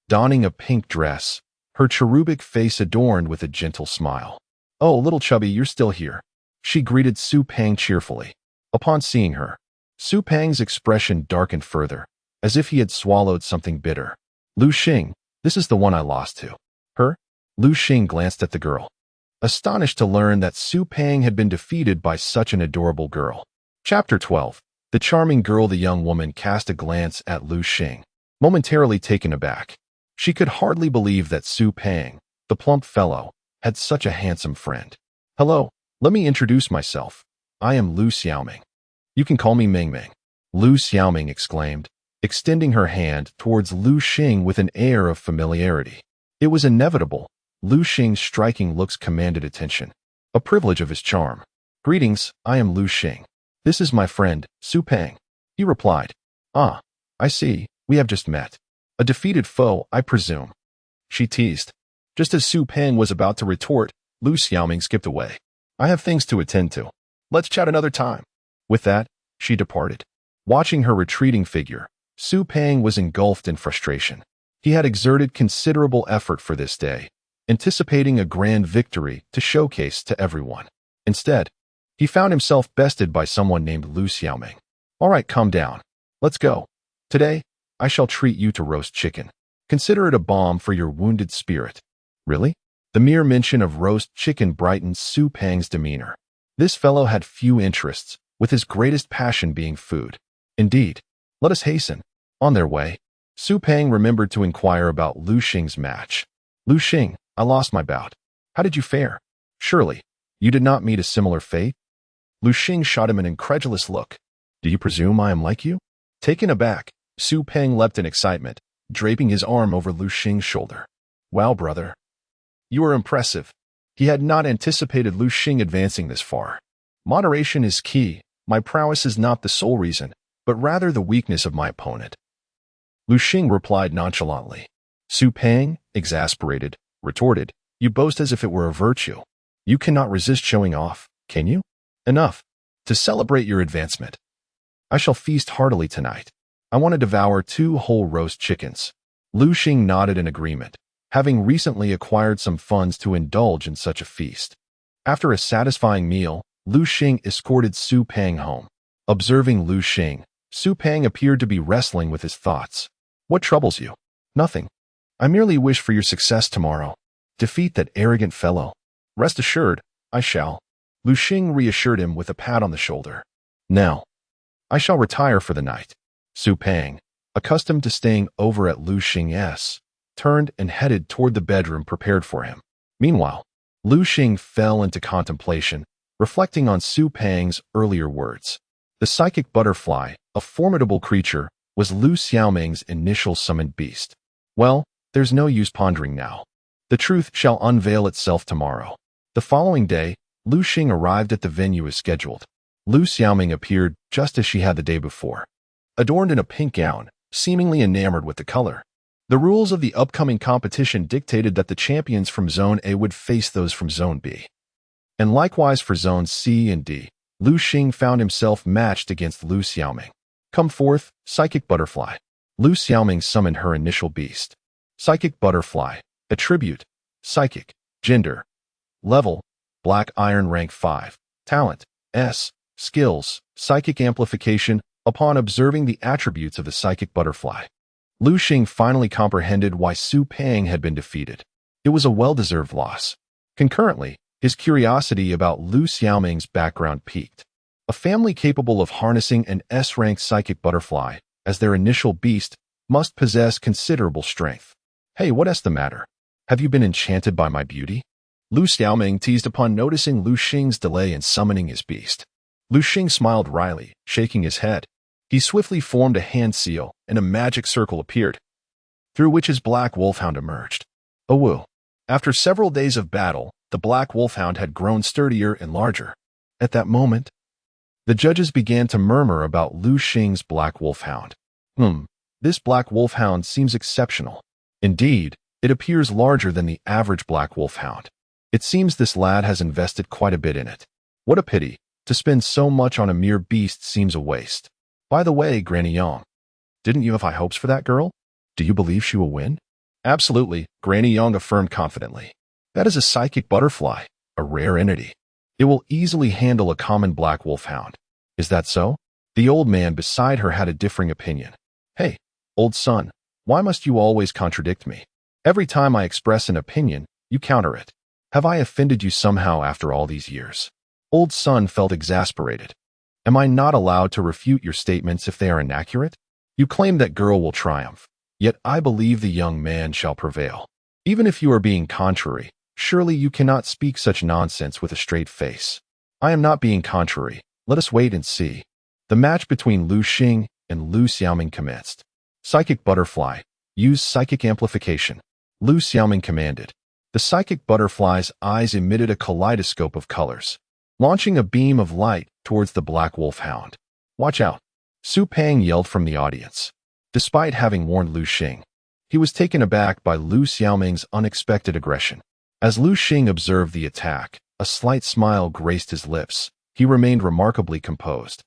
Donning a pink dress, her cherubic face adorned with a gentle smile. Oh, little chubby, you're still here. She greeted Su Peng cheerfully. Upon seeing her, Su Peng's expression darkened further, as if he had swallowed something bitter. Liu Xing, this is the one I lost to. Her? Liu Xing glanced at the girl, astonished to learn that Su Peng had been defeated by such an adorable girl. Chapter 12. The charming girl. The young woman cast a glance at Liu Xing, momentarily taken aback. She could hardly believe that Su Peng, the plump fellow, had such a handsome friend. Hello, let me introduce myself. I am Liu Xiaoming. You can call me Ming Ming. Liu Xiaoming exclaimed, extending her hand towards Liu Xing with an air of familiarity. It was inevitable. Liu Xing's striking looks commanded attention, a privilege of his charm. Greetings, I am Liu Xing. This is my friend, Su Peng. He replied. Ah, I see, we have just met. A defeated foe, I presume. She teased. Just as Su Peng was about to retort, Liu Xiaoming skipped away. I have things to attend to. Let's chat another time. With that, she departed. Watching her retreating figure, Su Peng was engulfed in frustration. He had exerted considerable effort for this day, anticipating a grand victory to showcase to everyone. Instead, he found himself bested by someone named Liu Xiaoming. All right, calm down. Let's go. Today, I shall treat you to roast chicken. Consider it a balm for your wounded spirit. Really? The mere mention of roast chicken brightened Su Peng's demeanor. This fellow had few interests, with his greatest passion being food. Indeed. Let us hasten. On their way, Su Peng remembered to inquire about Liu Xing's match. Liu Xing, I lost my bout. How did you fare? Surely, you did not meet a similar fate? Liu Xing shot him an incredulous look. Do you presume I am like you? Taken aback, Su Peng leapt in excitement, draping his arm over Liu Xing's shoulder. Wow, brother. You are impressive. He had not anticipated Liu Xing advancing this far. Moderation is key. My prowess is not the sole reason, but rather the weakness of my opponent. Liu Xing replied nonchalantly. Su Peng, exasperated, retorted, You boast as if it were a virtue. You cannot resist showing off, can you? Enough. To celebrate your advancement, I shall feast heartily tonight. I want to devour 2 whole roast chickens. Liu Xing nodded in agreement, having recently acquired some funds to indulge in such a feast. After a satisfying meal, Liu Xing escorted Su Peng home. Observing Liu Xing, Su Peng appeared to be wrestling with his thoughts. What troubles you? Nothing. I merely wish for your success tomorrow. Defeat that arrogant fellow. Rest assured, I shall. Liu Xing reassured him with a pat on the shoulder. Now, I shall retire for the night. Su Peng, accustomed to staying over at Liu Xing's, turned and headed toward the bedroom prepared for him. Meanwhile, Liu Xing fell into contemplation, reflecting on Su Peng's earlier words. The psychic butterfly, a formidable creature, was Liu Xiaoming's initial summoned beast. Well, there's no use pondering now. The truth shall unveil itself tomorrow. The following day, Liu Xing arrived at the venue as scheduled. Liu Xiaoming appeared just as she had the day before, adorned in a pink gown, seemingly enamored with the color. The rules of the upcoming competition dictated that the champions from Zone A would face those from Zone B. And likewise for Zones C and D, Liu Xing found himself matched against Liu Xiaoming. Come forth, Psychic Butterfly. Liu Xiaoming summoned her initial beast. Psychic Butterfly. Attribute. Psychic. Gender. Level. Black Iron Rank 5. Talent. S. Skills. Psychic Amplification. Upon observing the attributes of the Psychic Butterfly, Liu Xing finally comprehended why Su Pang had been defeated. It was a well-deserved loss. Concurrently, his curiosity about Liu Xiaoming's background piqued. A family capable of harnessing an S-ranked Psychic Butterfly as their initial beast must possess considerable strength. Hey, what's the matter? Have you been enchanted by my beauty? Liu Xiaoming teased upon noticing Liu Xing's delay in summoning his beast. Liu Xing smiled wryly, shaking his head. He swiftly formed a hand seal, and a magic circle appeared, through which his black wolfhound emerged. Oh woo. After several days of battle, the black wolfhound had grown sturdier and larger. At that moment, the judges began to murmur about Liu Xing's black wolfhound. This black wolfhound seems exceptional. Indeed, it appears larger than the average black wolfhound. It seems this lad has invested quite a bit in it. What a pity. To spend so much on a mere beast seems a waste. By the way, Granny Yang, didn't you have high hopes for that girl? Do you believe she will win? Absolutely, Granny Yang affirmed confidently. That is a Psychic Butterfly, a rare entity. It will easily handle a common black wolfhound. Is that so? The old man beside her had a differing opinion. Hey, old son, why must you always contradict me? Every time I express an opinion, you counter it. Have I offended you somehow after all these years? Old son felt exasperated. Am I not allowed to refute your statements if they are inaccurate? You claim that girl will triumph, yet I believe the young man shall prevail. Even if you are being contrary, surely you cannot speak such nonsense with a straight face. I am not being contrary. Let us wait and see. The match between Liu Xing and Liu Xiaoming commenced. Psychic Butterfly. Use Psychic Amplification. Liu Xiaoming commanded. The Psychic Butterfly's eyes emitted a kaleidoscope of colors, launching a beam of light towards the black wolfhound. Watch out. Su Pang yelled from the audience. Despite having warned Liu Xing, he was taken aback by Liu Xiaoming's unexpected aggression. As Liu Xing observed the attack, a slight smile graced his lips. He remained remarkably composed,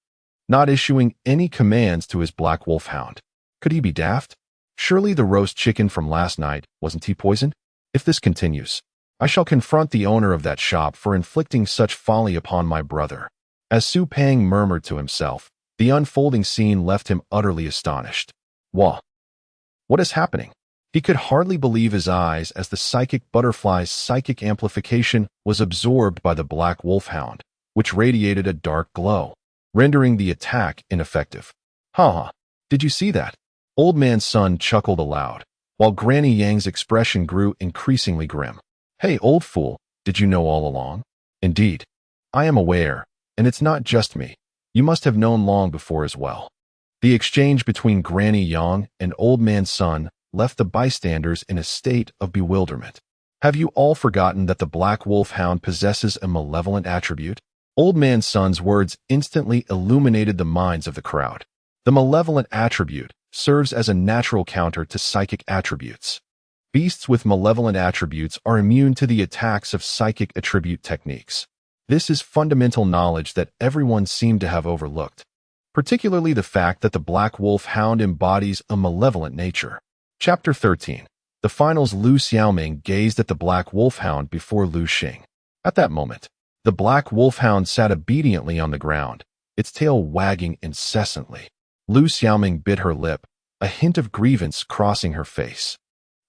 not issuing any commands to his black wolfhound. Could he be daft? Surely the roast chicken from last night, wasn't he poisoned? If this continues, I shall confront the owner of that shop for inflicting such folly upon my brother. As Su Pang murmured to himself, the unfolding scene left him utterly astonished. What is happening? He could hardly believe his eyes as the Psychic Butterfly's psychic amplification was absorbed by the black wolfhound, which radiated a dark glow, rendering the attack ineffective. Ha! Did you see that? Old man's son chuckled aloud, while Granny Yang's expression grew increasingly grim. Hey, old fool, did you know all along? Indeed, I am aware, and it's not just me. You must have known long before as well. The exchange between Granny Yang and old man's son left the bystanders in a state of bewilderment. Have you all forgotten that the black wolfhound possesses a malevolent attribute? Old man's son's words instantly illuminated the minds of the crowd. The malevolent attribute serves as a natural counter to psychic attributes. Beasts with malevolent attributes are immune to the attacks of psychic attribute techniques. This is fundamental knowledge that everyone seemed to have overlooked, particularly the fact that the black wolfhound embodies a malevolent nature. Chapter 13. The finals. Liu Xiaoming gazed at the black wolfhound before Liu Xing. At that moment, the black wolfhound sat obediently on the ground, its tail wagging incessantly. Liu Xiaoming bit her lip, a hint of grievance crossing her face.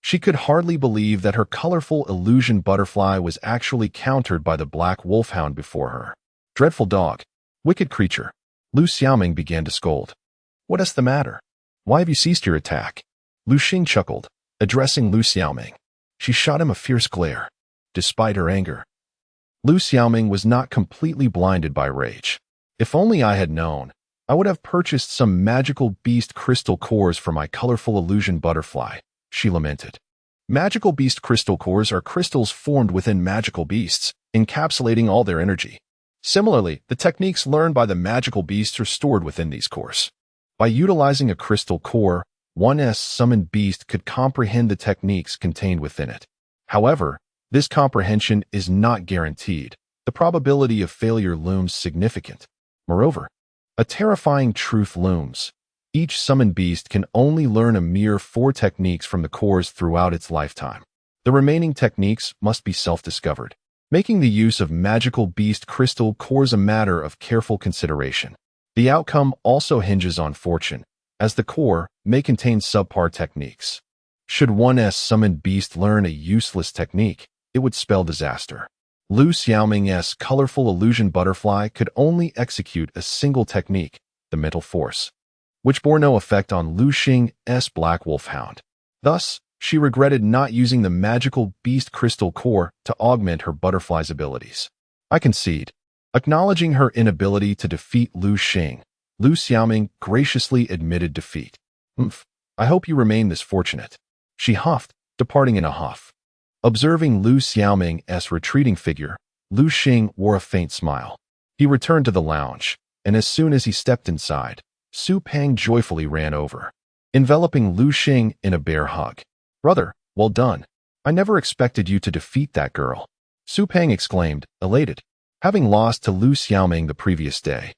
She could hardly believe that her colorful illusion butterfly was actually countered by the black wolfhound before her. Dreadful dog. Wicked creature. Liu Xiaoming began to scold. What is the matter? Why have you ceased your attack? Liu Xing chuckled, addressing Liu Xiaoming. She shot him a fierce glare. Despite her anger, Liu Xiaoming was not completely blinded by rage. If only I had known, I would have purchased some magical beast crystal cores for my colorful illusion butterfly, she lamented. Magical beast crystal cores are crystals formed within magical beasts, encapsulating all their energy. Similarly, the techniques learned by the magical beasts are stored within these cores. By utilizing a crystal core, one's summoned beast could comprehend the techniques contained within it. However, this comprehension is not guaranteed. The probability of failure looms significant. Moreover, a terrifying truth looms. Each summoned beast can only learn a mere 4 techniques from the cores throughout its lifetime. The remaining techniques must be self-discovered, making the use of magical beast crystal cores a matter of careful consideration. The outcome also hinges on fortune, as the core may contain subpar techniques. Should one's summoned beast learn a useless technique, it would spell disaster. Liu Xiaoming's colorful illusion butterfly could only execute a single technique, the mental force, which bore no effect on Liu Xing's black wolfhound. Thus, she regretted not using the magical beast crystal core to augment her butterfly's abilities. I concede. Acknowledging her inability to defeat Liu Xing, Liu Xiaoming graciously admitted defeat. I hope you remain this fortunate. She huffed, departing in a huff. Observing Liu Xiaoming's retreating figure, Liu Xing wore a faint smile. He returned to the lounge, and as soon as he stepped inside, Su Peng joyfully ran over, enveloping Liu Xing in a bear hug. "Brother, well done. I never expected you to defeat that girl," Su Peng exclaimed, elated. Having lost to Liu Xiaoming the previous day,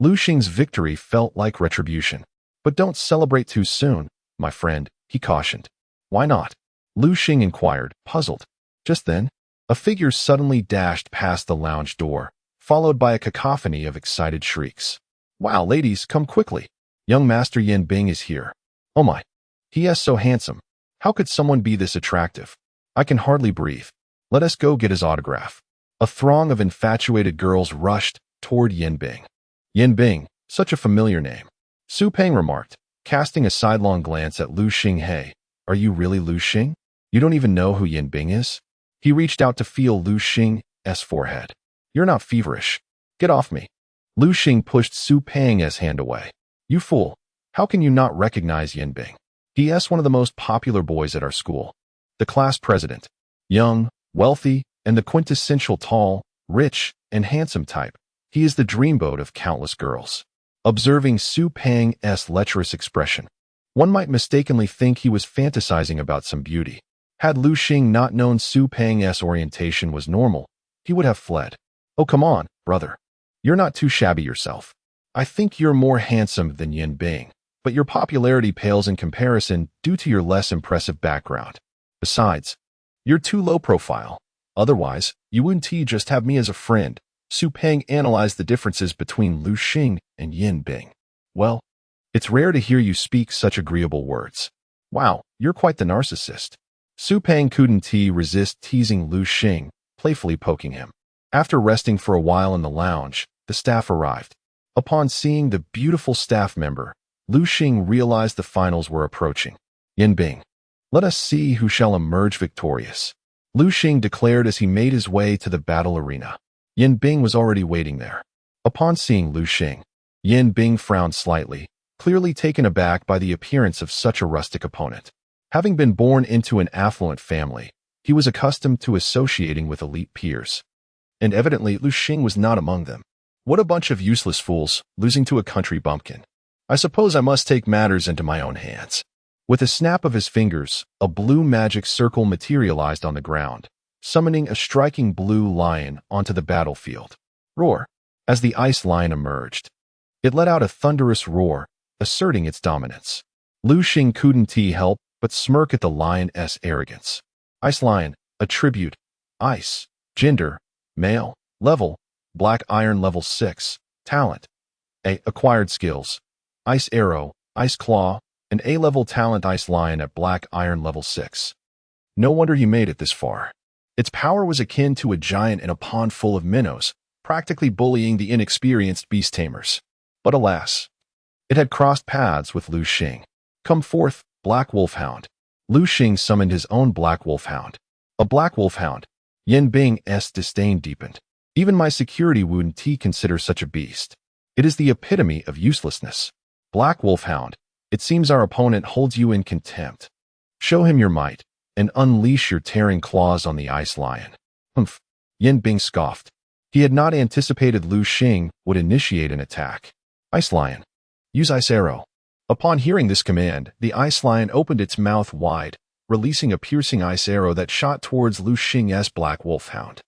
Liu Xing's victory felt like retribution. "But don't celebrate too soon, my friend," he cautioned. "Why not?" Liu Xing inquired, puzzled. Just then, a figure suddenly dashed past the lounge door, followed by a cacophony of excited shrieks. "Wow, ladies, come quickly. Young Master Yan Bing is here. Oh my, he is so handsome. How could someone be this attractive? I can hardly breathe. Let us go get his autograph." A throng of infatuated girls rushed toward Yan Bing. Yan Bing, such a familiar name, Su Peng remarked, casting a sidelong glance at Liu Xing. "Hey, are you really Liu Xing? You don't even know who Yan Bing is?" He reached out to feel Liu Xing's forehead. "You're not feverish. Get off me." Liu Xing pushed Su Peng's hand away. "You fool. How can you not recognize Yan Bing? He is one of the most popular boys at our school. The class president. Young, wealthy, and the quintessential tall, rich, and handsome type. He is the dreamboat of countless girls." Observing Su Peng's lecherous expression, one might mistakenly think he was fantasizing about some beauty. Had Liu Xing not known Su Peng's orientation was normal, he would have fled. "Oh, come on, brother. You're not too shabby yourself. I think you're more handsome than Yan Bing, but your popularity pales in comparison due to your less impressive background. Besides, you're too low profile. Otherwise, you wouldn't just have me as a friend." Su Peng analyzed the differences between Liu Xing and Yan Bing. "Well, it's rare to hear you speak such agreeable words. Wow, you're quite the narcissist." Su Peng couldn't resist teasing Liu Xing, playfully poking him. After resting for a while in the lounge, the staff arrived. Upon seeing the beautiful staff member, Liu Xing realized the finals were approaching. "Yan Bing, let us see who shall emerge victorious," Liu Xing declared as he made his way to the battle arena. Yan Bing was already waiting there. Upon seeing Liu Xing, Yan Bing frowned slightly, clearly taken aback by the appearance of such a rustic opponent. Having been born into an affluent family, he was accustomed to associating with elite peers. And evidently Liu Xing was not among them. What a bunch of useless fools, losing to a country bumpkin. I suppose I must take matters into my own hands. With a snap of his fingers, a blue magic circle materialized on the ground, summoning a striking blue lion onto the battlefield. Roar! As the ice lion emerged, it let out a thunderous roar, asserting its dominance. Liu Xing couldn't help but smirk at the lion's arrogance. Ice lion, attribute, ice, gender, male, level, black iron level 6, talent, A. Acquired skills, ice arrow, ice claw, and A-level talent ice lion at black iron level 6. No wonder he made it this far. Its power was akin to a giant in a pond full of minnows, practically bullying the inexperienced beast tamers. But alas, it had crossed paths with Liu Xing. "Come forth, Black Wolfhound." Liu Xing summoned his own Black Wolfhound. A Black Wolfhound. Yan Bing's disdain deepened. "Even my security wouldn't consider such a beast. It is the epitome of uselessness. Black Wolfhound, it seems our opponent holds you in contempt. Show him your might." and unleash your tearing claws on the ice lion. Humph. Yin Bing scoffed. He had not anticipated Liu Xing would initiate an attack. Ice lion. Use ice arrow. Upon hearing this command, the ice lion opened its mouth wide, releasing a piercing ice arrow that shot towards Liu Xing's black wolfhound.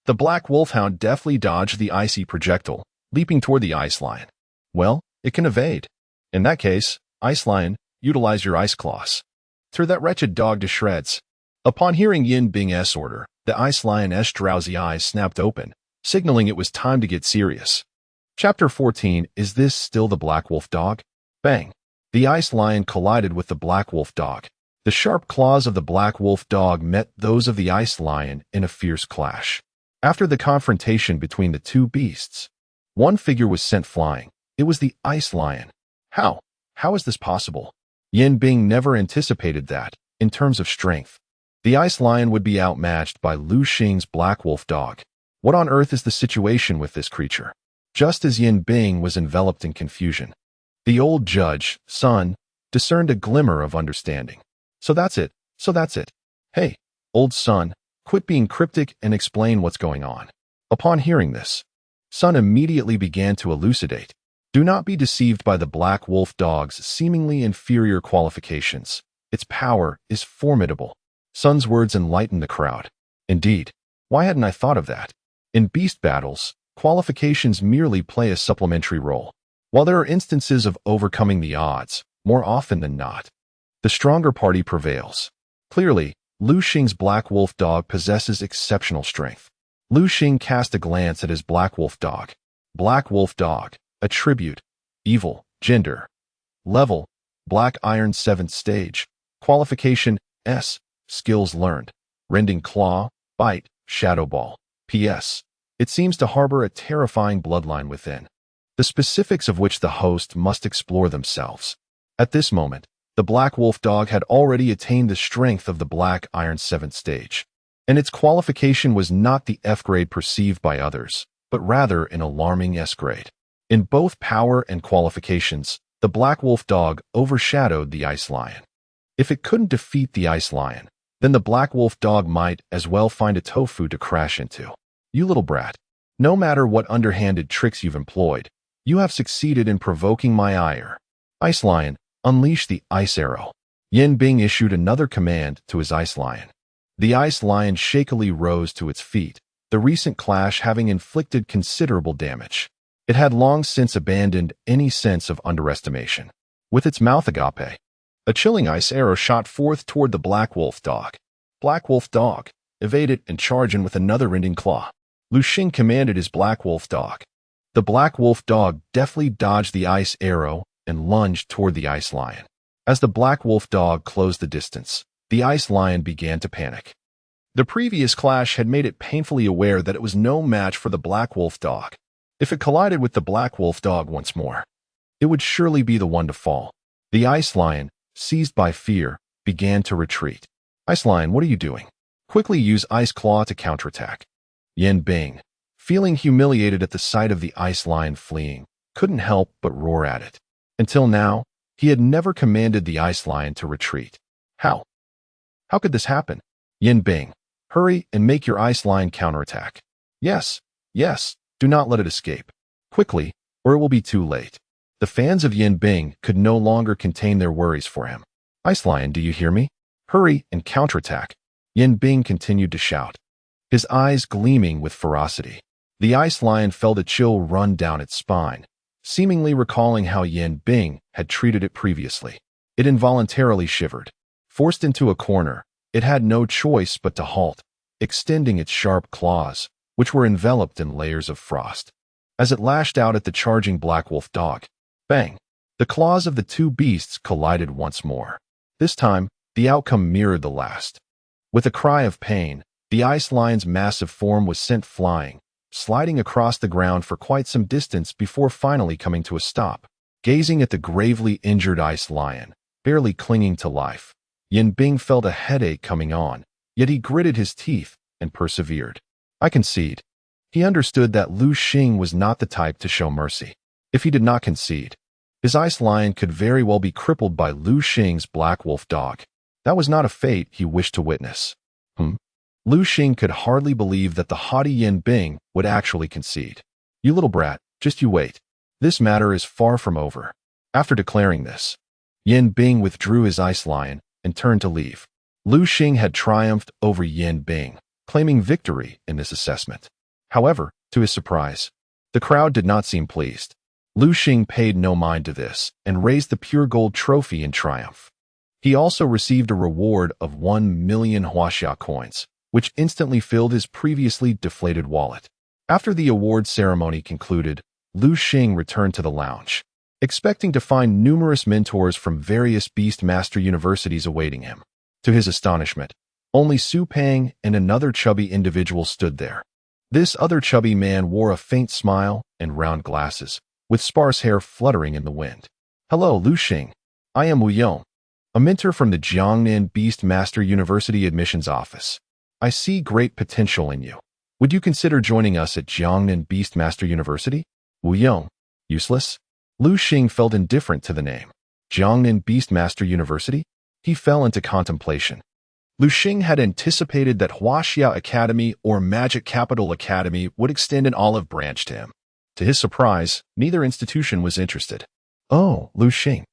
The black wolfhound deftly dodged the icy projectile, leaping toward the ice lion. Well, it can evade. In that case, ice lion, utilize your ice claws. Tear that wretched dog to shreds. Upon hearing Yin Bing's order, the ice lion's drowsy eyes snapped open, signaling it was time to get serious. Chapter 14. Is this still the black wolf dog? Bang! The ice lion collided with the black wolf dog. The sharp claws of the black wolf dog met those of the ice lion in a fierce clash. After the confrontation between the two beasts, one figure was sent flying. It was the ice lion. How? How is this possible? Yin Bing never anticipated that, in terms of strength, the ice lion would be outmatched by Liu Xing's black wolf dog. What on earth is the situation with this creature? Just as Yin Bing was enveloped in confusion, the old judge, Sun, discerned a glimmer of understanding. So that's it. Hey, old Sun, quit being cryptic and explain what's going on. Upon hearing this, Sun immediately began to elucidate. Do not be deceived by the black wolf dog's seemingly inferior qualifications. Its power is formidable. Sun's words enlightened the crowd. Indeed, why hadn't I thought of that? In beast battles, qualifications merely play a supplementary role. While there are instances of overcoming the odds, more often than not, the stronger party prevails. Clearly, Liu Xing's black wolf dog possesses exceptional strength. Liu Xing cast a glance at his black wolf dog. Black wolf dog, attribute, evil, gender, level, black iron 7th stage, qualification, S, skills learned, rending claw, bite, shadow ball. P.S. It seems to harbor a terrifying bloodline within, the specifics of which the host must explore themselves. At this moment, the black wolf dog had already attained the strength of the black iron 7th stage, and its qualification was not the F grade perceived by others, but rather an alarming S grade. In both power and qualifications, the black wolf dog overshadowed the ice lion. If it couldn't defeat the ice lion, then the black wolf dog might as well find a tofu to crash into. You little brat, no matter what underhanded tricks you've employed, you have succeeded in provoking my ire. Ice lion, unleash the ice arrow. Yin Bing issued another command to his ice lion. The ice lion shakily rose to its feet, the recent clash having inflicted considerable damage. It had long since abandoned any sense of underestimation. With its mouth agape, a chilling ice arrow shot forth toward the black wolf dog. Black wolf dog, evade it and charge in with another rending claw. Liu Xing commanded his black wolf dog. The black wolf dog deftly dodged the ice arrow and lunged toward the ice lion. As the black wolf dog closed the distance, the ice lion began to panic. The previous clash had made it painfully aware that it was no match for the black wolf dog. If it collided with the black wolf dog once more, it would surely be the one to fall. The ice lion, seized by fear, began to retreat. Ice lion, what are you doing? Quickly use ice claw to counterattack. Yin Bing, feeling humiliated at the sight of the ice lion fleeing, couldn't help but roar at it. Until now, he had never commanded the ice lion to retreat. How? How could this happen? Yin Bing, hurry and make your ice lion counterattack. Yes, do not let it escape. Quickly, or it will be too late. The fans of Yin Bing could no longer contain their worries for him. Ice lion, do you hear me? Hurry and counterattack. Yin Bing continued to shout, his eyes gleaming with ferocity. The ice lion felt a chill run down its spine, seemingly recalling how Yin Bing had treated it previously. It involuntarily shivered. Forced into a corner, it had no choice but to halt, extending its sharp claws, which were enveloped in layers of frost. As it lashed out at the charging black wolf dog, bang! The claws of the two beasts collided once more. This time, the outcome mirrored the last. With a cry of pain, the ice lion's massive form was sent flying, sliding across the ground for quite some distance before finally coming to a stop. Gazing at the gravely injured ice lion, barely clinging to life, Yin Bing felt a headache coming on, yet he gritted his teeth and persevered. I concede. He understood that Liu Xing was not the type to show mercy. If he did not concede, his ice lion could very well be crippled by Liu Xing's black wolf dog. That was not a fate he wished to witness. Liu Xing could hardly believe that the haughty Yin Bing would actually concede. You little brat, just you wait. This matter is far from over. After declaring this, Yin Bing withdrew his ice lion and turned to leave. Liu Xing had triumphed over Yin Bing, claiming victory in this assessment. However, to his surprise, the crowd did not seem pleased. Liu Xing paid no mind to this and raised the pure gold trophy in triumph. He also received a reward of 1 million huaxia coins, which instantly filled his previously deflated wallet. After the award ceremony concluded, Liu Xing returned to the lounge, expecting to find numerous mentors from various Beast Master universities awaiting him. To his astonishment, only Su Peng and another chubby individual stood there. This other chubby man wore a faint smile and round glasses, with sparse hair fluttering in the wind. Hello, Liu Xing. I am Wu Yong, a mentor from the Jiangnan Beast Master University admissions office. I see great potential in you. Would you consider joining us at Jiangnan Beast Master University? Wu Yong. Useless? Liu Xing felt indifferent to the name. Jiangnan Beast Master University? He fell into contemplation. Liu Xing had anticipated that Huaxia Academy or Magic Capital Academy would extend an olive branch to him. To his surprise, neither institution was interested. Oh, Liu Xing.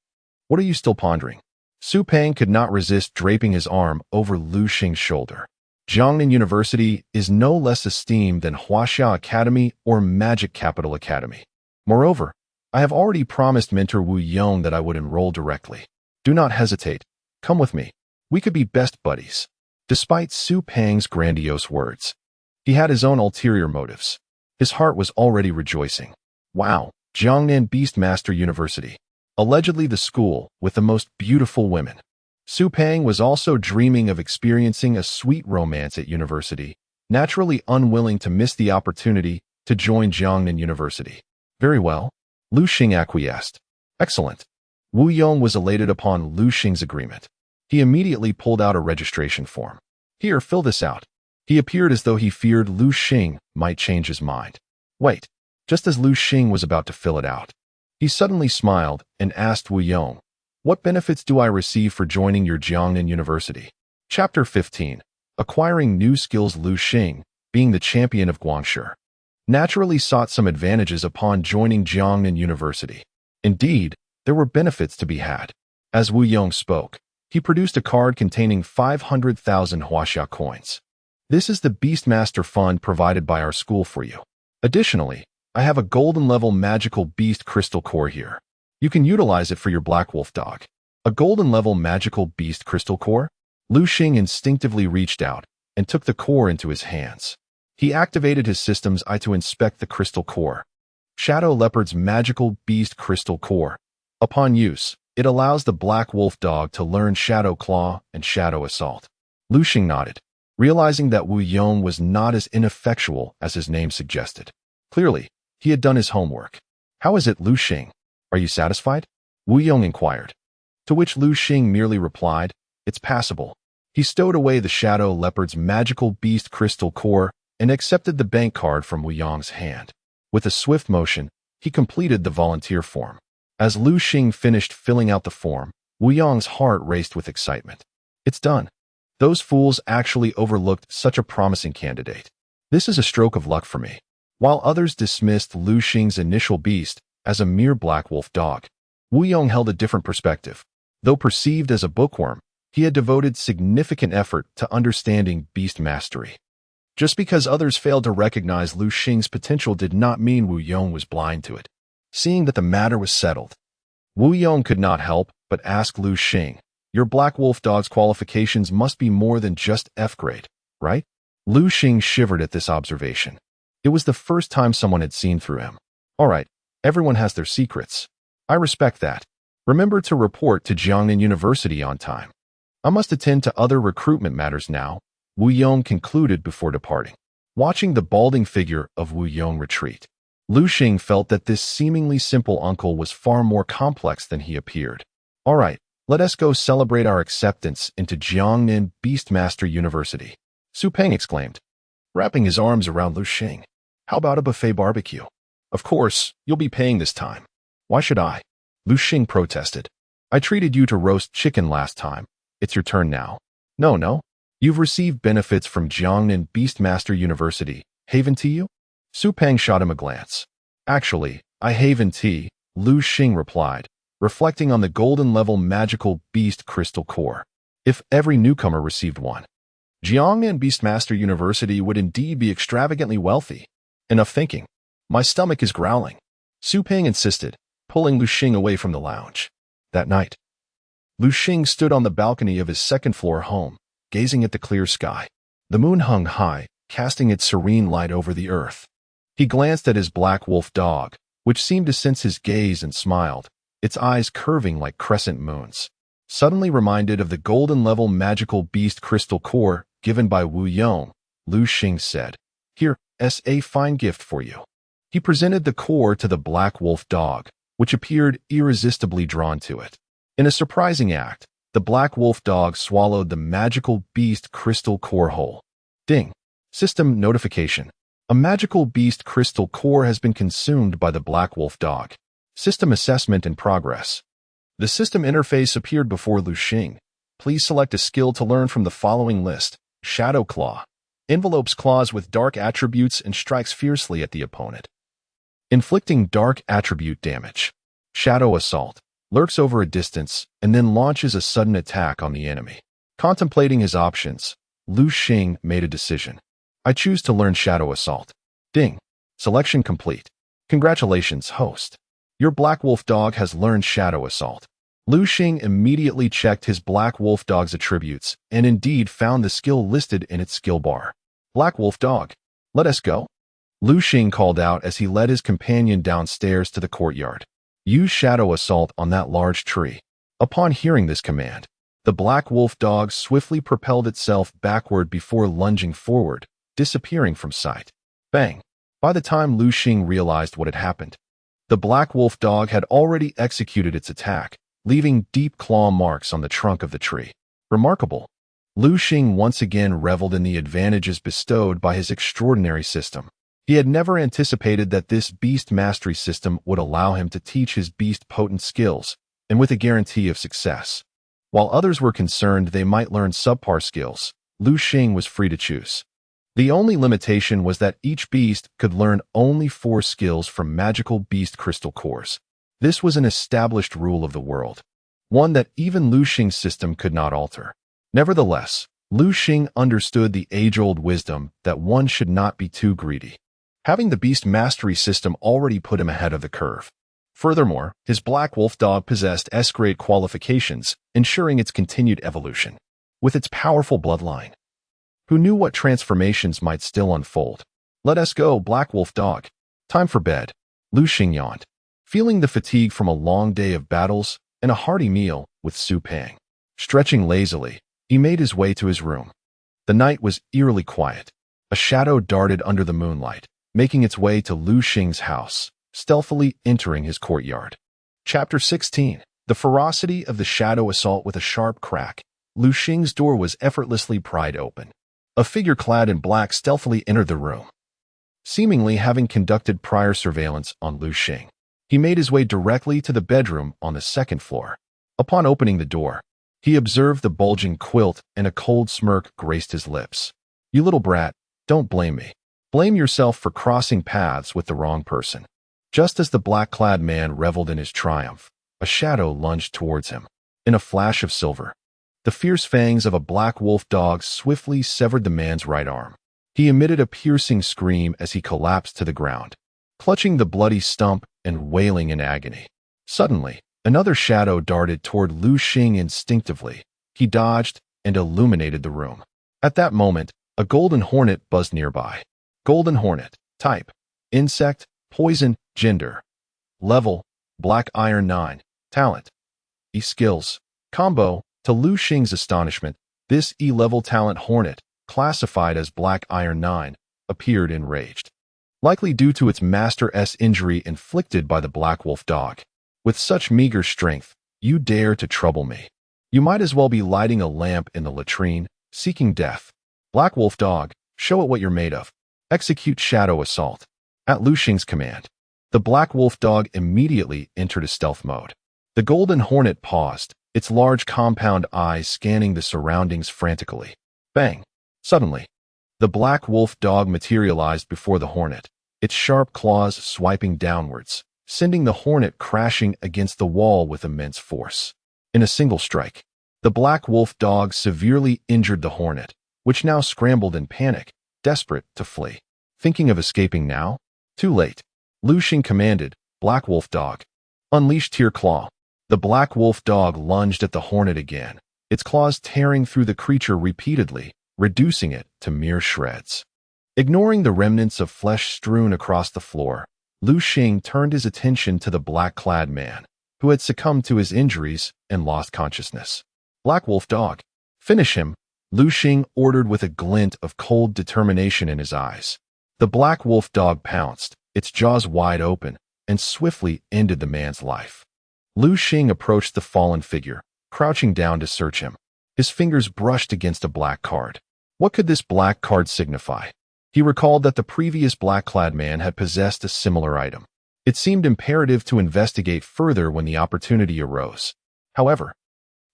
What are you still pondering? Su Peng could not resist draping his arm over Liu Xing's shoulder. Jiangnan University is no less esteemed than Huaxia Academy or Magic Capital Academy. Moreover, I have already promised mentor Wu Yong that I would enroll directly. Do not hesitate. Come with me. We could be best buddies. Despite Su Peng's grandiose words, he had his own ulterior motives. His heart was already rejoicing. Wow, Jiangnan Beast Master University. Allegedly the school with the most beautiful women. Su Peng was also dreaming of experiencing a sweet romance at university, naturally unwilling to miss the opportunity to join Jiangnan University. Very well. Liu Xing acquiesced. Excellent. Wu Yong was elated upon Liu Xing's agreement. He immediately pulled out a registration form. Here, fill this out. He appeared as though he feared Liu Xing might change his mind. Wait, just as Liu Xing was about to fill it out, he suddenly smiled and asked Wu Yong, what benefits do I receive for joining your Jiangnan University? Chapter 15. Acquiring new skills. Liu Xing, being the champion of Guangshi, naturally sought some advantages upon joining Jiangnan University. Indeed, there were benefits to be had. As Wu Yong spoke, he produced a card containing 500,000 huaxia coins. This is the Beastmaster Fund provided by our school for you. Additionally, I have a golden level magical beast crystal core here. You can utilize it for your black wolf dog. A golden level magical beast crystal core? Liu Xing instinctively reached out and took the core into his hands. He activated his system's eye to inspect the crystal core. Shadow Leopard's magical beast crystal core. Upon use, it allows the black wolf dog to learn Shadow Claw and Shadow Assault. Liu Xing nodded, realizing that Wu Yong was not as ineffectual as his name suggested. Clearly, he had done his homework. How is it, Liu Xing? Are you satisfied? Wu Yong inquired. To which Liu Xing merely replied, it's passable. He stowed away the Shadow Leopard's magical beast crystal core and accepted the bank card from Wu Yong's hand. With a swift motion, he completed the volunteer form. As Liu Xing finished filling out the form, Wu Yong's heart raced with excitement. It's done. Those fools actually overlooked such a promising candidate. This is a stroke of luck for me. While others dismissed Liu Xing's initial beast as a mere black wolf dog, Wu Yong held a different perspective. Though perceived as a bookworm, he had devoted significant effort to understanding beast mastery. Just because others failed to recognize Liu Xing's potential did not mean Wu Yong was blind to it. Seeing that the matter was settled, Wu Yong could not help but ask Liu Xing, your black wolf dog's qualifications must be more than just F grade, right? Liu Xing shivered at this observation. It was the first time someone had seen through him. All right, everyone has their secrets. I respect that. Remember to report to Jiangnan University on time. I must attend to other recruitment matters now, Wu Yong concluded before departing. Watching the balding figure of Wu Yong retreat, Liu Xing felt that this seemingly simple uncle was far more complex than he appeared. All right, let us go celebrate our acceptance into Jiangnan Beastmaster University, Su Peng exclaimed, wrapping his arms around Liu Xing. How about a buffet barbecue? Of course, you'll be paying this time. Why should I? Liu Xing protested. I treated you to roast chicken last time, It's your turn now. No. You've received benefits from Jiangnan Beastmaster University. Haven to you? Su Peng shot him a glance. Actually, I haven tea, Liu Xing replied, reflecting on the golden-level magical beast crystal core. If every newcomer received one, Jiangnan Beastmaster University would indeed be extravagantly wealthy. Enough thinking. My stomach is growling. Su Peng insisted, pulling Liu Xing away from the lounge. That night, Liu Xing stood on the balcony of his second-floor home, gazing at the clear sky. The moon hung high, casting its serene light over the earth. He glanced at his black wolf dog, which seemed to sense his gaze and smiled, its eyes curving like crescent moons. Suddenly reminded of the golden-level magical beast crystal core given by Wu Yong, Liu Xing said, "Here, a fine gift for you." He presented the core to the black wolf dog, which appeared irresistibly drawn to it. In a surprising act, the black wolf dog swallowed the magical beast crystal core whole. Ding. System notification. A magical beast crystal core has been consumed by the black wolf dog. System assessment in progress. The system interface appeared before Liu Xing. Please select a skill to learn from the following list. Shadow Claw. Envelopes claws with dark attributes and strikes fiercely at the opponent, inflicting dark attribute damage. Shadow Assault. Lurks over a distance and then launches a sudden attack on the enemy. Contemplating his options, Liu Xing made a decision. I choose to learn Shadow Assault. Ding. Selection complete. Congratulations, host. Your black wolf dog has learned Shadow Assault. Liu Xing immediately checked his black wolf dog's attributes and indeed found the skill listed in its skill bar. Black wolf dog, let us go. Liu Xing called out as he led his companion downstairs to the courtyard. Use Shadow Assault on that large tree. Upon hearing this command, the black wolf dog swiftly propelled itself backward before lunging forward, disappearing from sight. Bang! By the time Liu Xing realized what had happened, the black wolf dog had already executed its attack, leaving deep claw marks on the trunk of the tree. Remarkable. Liu Xing once again reveled in the advantages bestowed by his extraordinary system. He had never anticipated that this beast mastery system would allow him to teach his beast potent skills, and with a guarantee of success. While others were concerned they might learn subpar skills, Liu Xing was free to choose. The only limitation was that each beast could learn only 4 skills from magical beast crystal cores. This was an established rule of the world, one that even Liu Xing's system could not alter. Nevertheless, Liu Xing understood the age-old wisdom that one should not be too greedy. Having the beast mastery system already put him ahead of the curve. Furthermore, his black wolf dog possessed S-grade qualifications, ensuring its continued evolution. With its powerful bloodline, who knew what transformations might still unfold? Let us go, black wolf dog. Time for bed. Liu Xing yawned, feeling the fatigue from a long day of battles and a hearty meal with Su Peng. Stretching lazily, he made his way to his room. The night was eerily quiet. A shadow darted under the moonlight, making its way to Liu Xing's house, stealthily entering his courtyard. Chapter 16. The ferocity of the shadow assault. With a sharp crack, Liu Xing's door was effortlessly pried open. A figure clad in black stealthily entered the room, seemingly having conducted prior surveillance on Liu Xing. He made his way directly to the bedroom on the second floor. Upon opening the door, he observed the bulging quilt and a cold smirk graced his lips. You little brat, don't blame me. Blame yourself for crossing paths with the wrong person. Just as the black-clad man reveled in his triumph, a shadow lunged towards him. In a flash of silver, the fierce fangs of a black wolf dog swiftly severed the man's right arm. He emitted a piercing scream as he collapsed to the ground, clutching the bloody stump and wailing in agony. Suddenly, another shadow darted toward Liu Xing instinctively. He dodged and illuminated the room. At that moment, a golden hornet buzzed nearby. Golden hornet. Type: insect, poison, gender. Level: black iron 9. Talent: E skills. Combo: to Liu Xing's astonishment, this E-level talent hornet, classified as black iron 9, appeared enraged, likely due to its master-S injury inflicted by the black wolf dog. With such meager strength, you dare to trouble me. You might as well be lighting a lamp in the latrine, seeking death. Black wolf dog, show it what you're made of. Execute shadow assault. At Liu Xing's command, the black wolf dog immediately entered a stealth mode. The golden hornet paused, its large compound eyes scanning the surroundings frantically. Bang! Suddenly, the black wolf dog materialized before the hornet, its sharp claws swiping downwards, sending the hornet crashing against the wall with immense force. In a single strike, the black wolf dog severely injured the hornet, which now scrambled in panic, desperate to flee. Thinking of escaping now? Too late. Liu Xing commanded, "Black wolf dog, unleash Tear Claw." The black wolf dog lunged at the hornet again, its claws tearing through the creature repeatedly, reducing it to mere shreds. Ignoring the remnants of flesh strewn across the floor, Liu Xing turned his attention to the black-clad man, who had succumbed to his injuries and lost consciousness. "Black wolf dog, finish him," Liu Xing ordered with a glint of cold determination in his eyes. The black wolf dog pounced, its jaws wide open, and swiftly ended the man's life. Liu Xing approached the fallen figure, crouching down to search him. His fingers brushed against a black card. What could this black card signify? He recalled that the previous black-clad man had possessed a similar item. It seemed imperative to investigate further when the opportunity arose. However,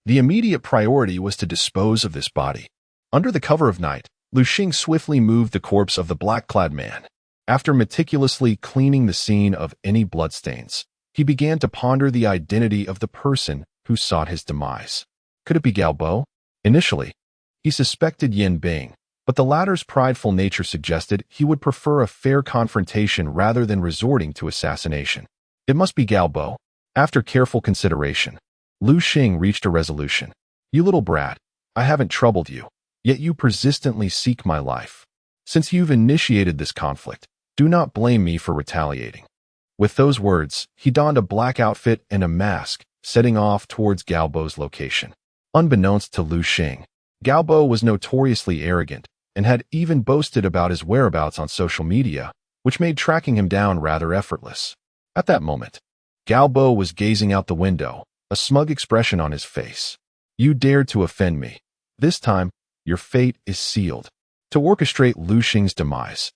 the immediate priority was to dispose of this body. Under the cover of night, Liu Xing swiftly moved the corpse of the black-clad man. After meticulously cleaning the scene of any bloodstains, he began to ponder the identity of the person who sought his demise. Could it be Gao Bo? Initially, he suspected Yin Bing, but the latter's prideful nature suggested he would prefer a fair confrontation rather than resorting to assassination. It must be Gao Bo. After careful consideration, Liu Xing reached a resolution. "You little brat, I haven't troubled you, yet you persistently seek my life. Since you've initiated this conflict, do not blame me for retaliating." With those words, he donned a black outfit and a mask, setting off towards Gao Bo's location. Unbeknownst to Liu Xing, Gao Bo was notoriously arrogant and had even boasted about his whereabouts on social media, which made tracking him down rather effortless. At that moment, Gao Bo was gazing out the window, a smug expression on his face. "You dared to offend me. This time, your fate is sealed." To orchestrate Liu Xing's demise,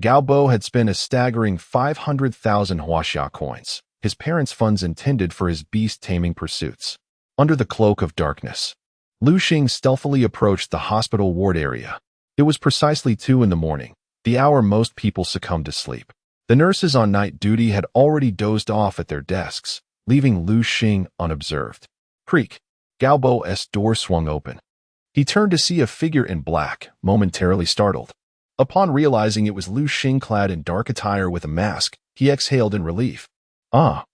Gao Bo had spent a staggering 500,000 huaxia coins, his parents' funds intended for his beast taming pursuits. Under the cloak of darkness, Liu Xing stealthily approached the hospital ward area. It was precisely 2 in the morning, the hour most people succumbed to sleep. The nurses on night duty had already dozed off at their desks, leaving Liu Xing unobserved. Creak! Gao Bo's door swung open. He turned to see a figure in black, momentarily startled. Upon realizing it was Liu Xing clad in dark attire with a mask, he exhaled in relief. "Ah,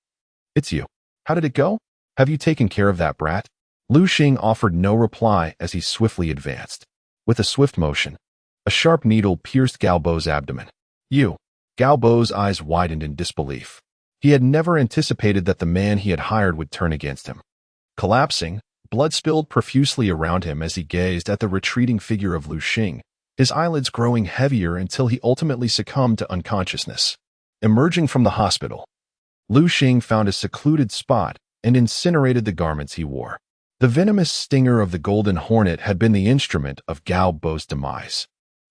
it's you. How did it go? Have you taken care of that brat?" Liu Xing offered no reply as he swiftly advanced. With a swift motion, a sharp needle pierced Gao Bo's abdomen. "You." Gao Bo's eyes widened in disbelief. He had never anticipated that the man he had hired would turn against him. Collapsing, blood spilled profusely around him as he gazed at the retreating figure of Liu Xing, his eyelids growing heavier until he ultimately succumbed to unconsciousness. Emerging from the hospital, Liu Xing found a secluded spot and incinerated the garments he wore. The venomous stinger of the golden hornet had been the instrument of Gao Bo's demise.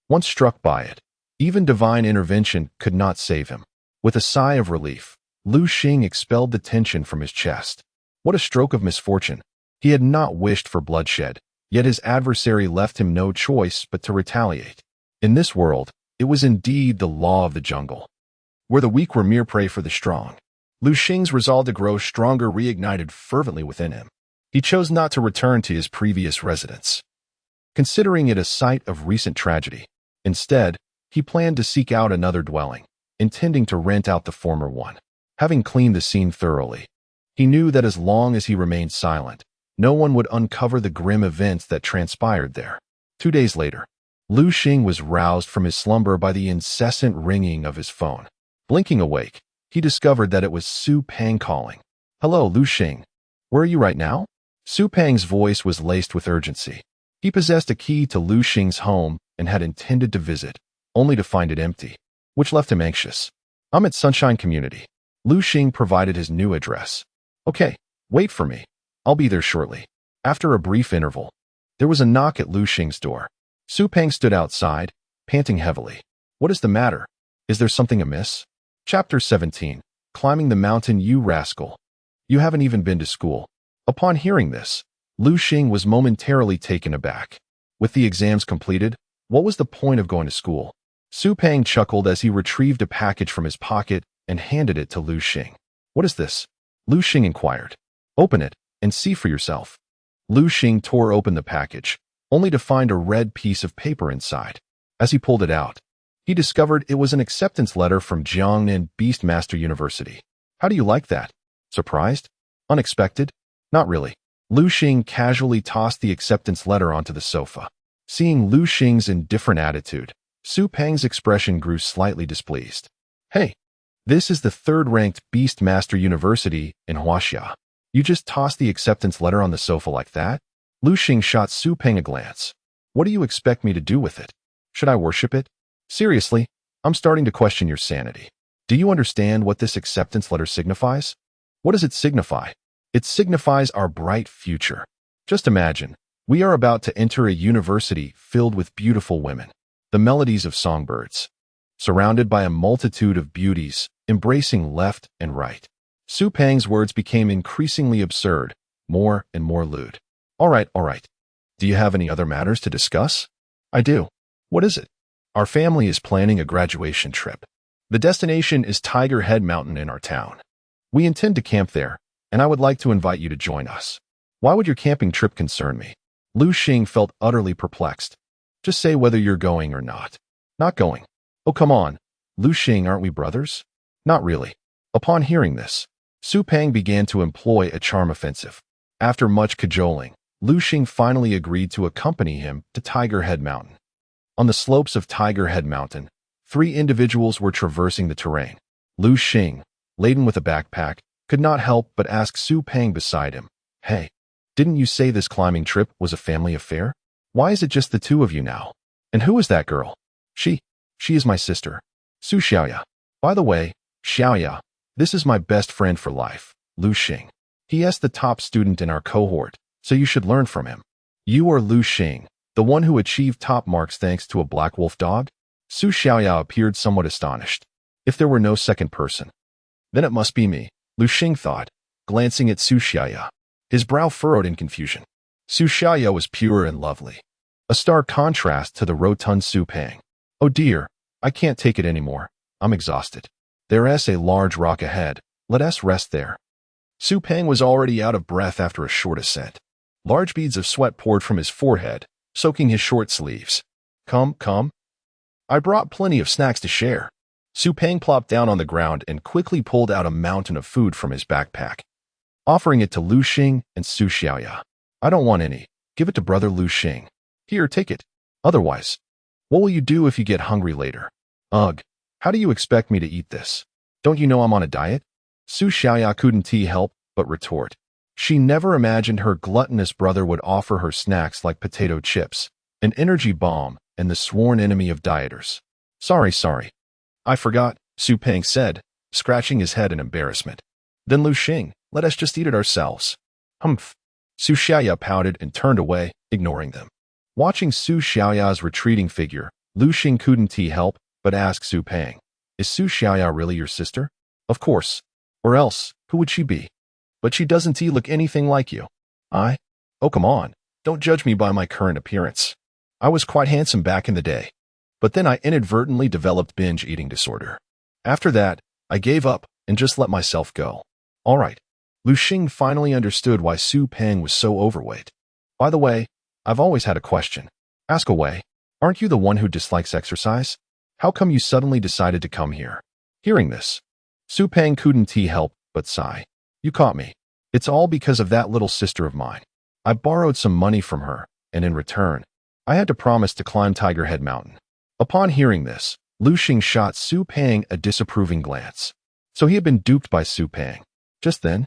Once struck by it, even divine intervention could not save him. With a sigh of relief, Liu Xing expelled the tension from his chest. What a stroke of misfortune. He had not wished for bloodshed, yet his adversary left him no choice but to retaliate. In this world, it was indeed the law of the jungle, where the weak were mere prey for the strong. Liu Xing's resolve to grow stronger reignited fervently within him. He chose not to return to his previous residence, considering it a site of recent tragedy. Instead, he planned to seek out another dwelling, intending to rent out the former one. Having cleaned the scene thoroughly, he knew that as long as he remained silent, no one would uncover the grim events that transpired there. 2 days later, Liu Xing was roused from his slumber by the incessant ringing of his phone. Blinking awake, he discovered that it was Su Pang calling. "Hello, Liu Xing. Where are you right now?" Su Pang's voice was laced with urgency. He possessed a key to Liu Xing's home and had intended to visit, only to find it empty, which left him anxious. "I'm at Sunshine Community." Liu Xing provided his new address. "Okay, wait for me. I'll be there shortly." After a brief interval, there was a knock at Liu Xing's door. Su Pang stood outside, panting heavily. "What is the matter? Is there something amiss?" Chapter 17. Climbing the mountain, you rascal. You haven't even been to school. Upon hearing this, Liu Xing was momentarily taken aback. With the exams completed, what was the point of going to school? Su Peng chuckled as he retrieved a package from his pocket and handed it to Liu Xing. What is this? Liu Xing inquired. Open it and see for yourself. Liu Xing tore open the package, only to find a red piece of paper inside. As he pulled it out, he discovered it was an acceptance letter from Jiangnan Beastmaster University. How do you like that? Surprised? Unexpected? Not really. Liu Xing casually tossed the acceptance letter onto the sofa. Seeing Liu Xing's indifferent attitude, Su Peng's expression grew slightly displeased. Hey, this is the third-ranked Beastmaster University in Huaxia. You just tossed the acceptance letter on the sofa like that? Liu Xing shot Su Peng a glance. What do you expect me to do with it? Should I worship it? Seriously, I'm starting to question your sanity. Do you understand what this acceptance letter signifies? What does it signify? It signifies our bright future. Just imagine, we are about to enter a university filled with beautiful women, the melodies of songbirds, surrounded by a multitude of beauties, embracing left and right. Su Peng's words became increasingly absurd, more and more lewd. All right. Do you have any other matters to discuss? I do. What is it? Our family is planning a graduation trip. The destination is Tiger Head Mountain in our town. We intend to camp there, and I would like to invite you to join us. Why would your camping trip concern me? Liu Xing felt utterly perplexed. Just say whether you're going or not. Not going. Oh, come on. Liu Xing, aren't we brothers? Not really. Upon hearing this, Su Peng began to employ a charm offensive. After much cajoling, Liu Xing finally agreed to accompany him to Tiger Head Mountain. On the slopes of Tiger Head Mountain, 3 individuals were traversing the terrain. Liu Xing, laden with a backpack, could not help but ask Su Peng beside him, Hey, didn't you say this climbing trip was a family affair? Why is it just the 2 of you now? And who is that girl? She is my sister, Su Xiaoya. By the way, Xiaoya, this is my best friend for life, Liu Xing. He is the top student in our cohort, so you should learn from him. You are Liu Xing, the one who achieved top marks thanks to a black wolf dog? Su Xiaoya appeared somewhat astonished. If there were no second person, then it must be me, Liu Xing thought, glancing at Su Xiaoya. His brow furrowed in confusion. Su Xiaoya was pure and lovely, a stark contrast to the rotund Su Peng. Oh dear, I can't take it anymore. I'm exhausted. There is a large rock ahead. Let us rest there. Su Peng was already out of breath after a short ascent. Large beads of sweat poured from his forehead, soaking his short sleeves. Come. I brought plenty of snacks to share. Su Peng plopped down on the ground and quickly pulled out a mountain of food from his backpack, offering it to Liu Xing and Su Xiaoya. I don't want any. Give it to brother Liu Xing. Here, take it. Otherwise, what will you do if you get hungry later? Ugh, how do you expect me to eat this? Don't you know I'm on a diet? Su Xiaoya couldn't help but retort. She never imagined her gluttonous brother would offer her snacks like potato chips, an energy bomb, and the sworn enemy of dieters. Sorry. I forgot, Su Peng said, scratching his head in embarrassment. Then Liu Xing, let us just eat it ourselves. Humph. Su Xiaoya pouted and turned away, ignoring them. Watching Su Xiaoya's retreating figure, Liu Xing couldn't help but ask Su Peng, Is Su Xiaoya really your sister? Of course. Or else, who would she be? But she doesn't look anything like you. I? Oh, come on. Don't judge me by my current appearance. I was quite handsome back in the day. But then I inadvertently developed binge eating disorder. After that, I gave up and just let myself go. All right. Liu Xing finally understood why Su Peng was so overweight. By the way, I've always had a question. Ask away. Aren't you the one who dislikes exercise? How come you suddenly decided to come here? Hearing this, Su Peng couldn't help but sigh. You caught me. It's all because of that little sister of mine. I borrowed some money from her, and in return, I had to promise to climb Tiger Head Mountain. Upon hearing this, Liu Xing shot Su Peng a disapproving glance. So he had been duped by Su Peng. Just then,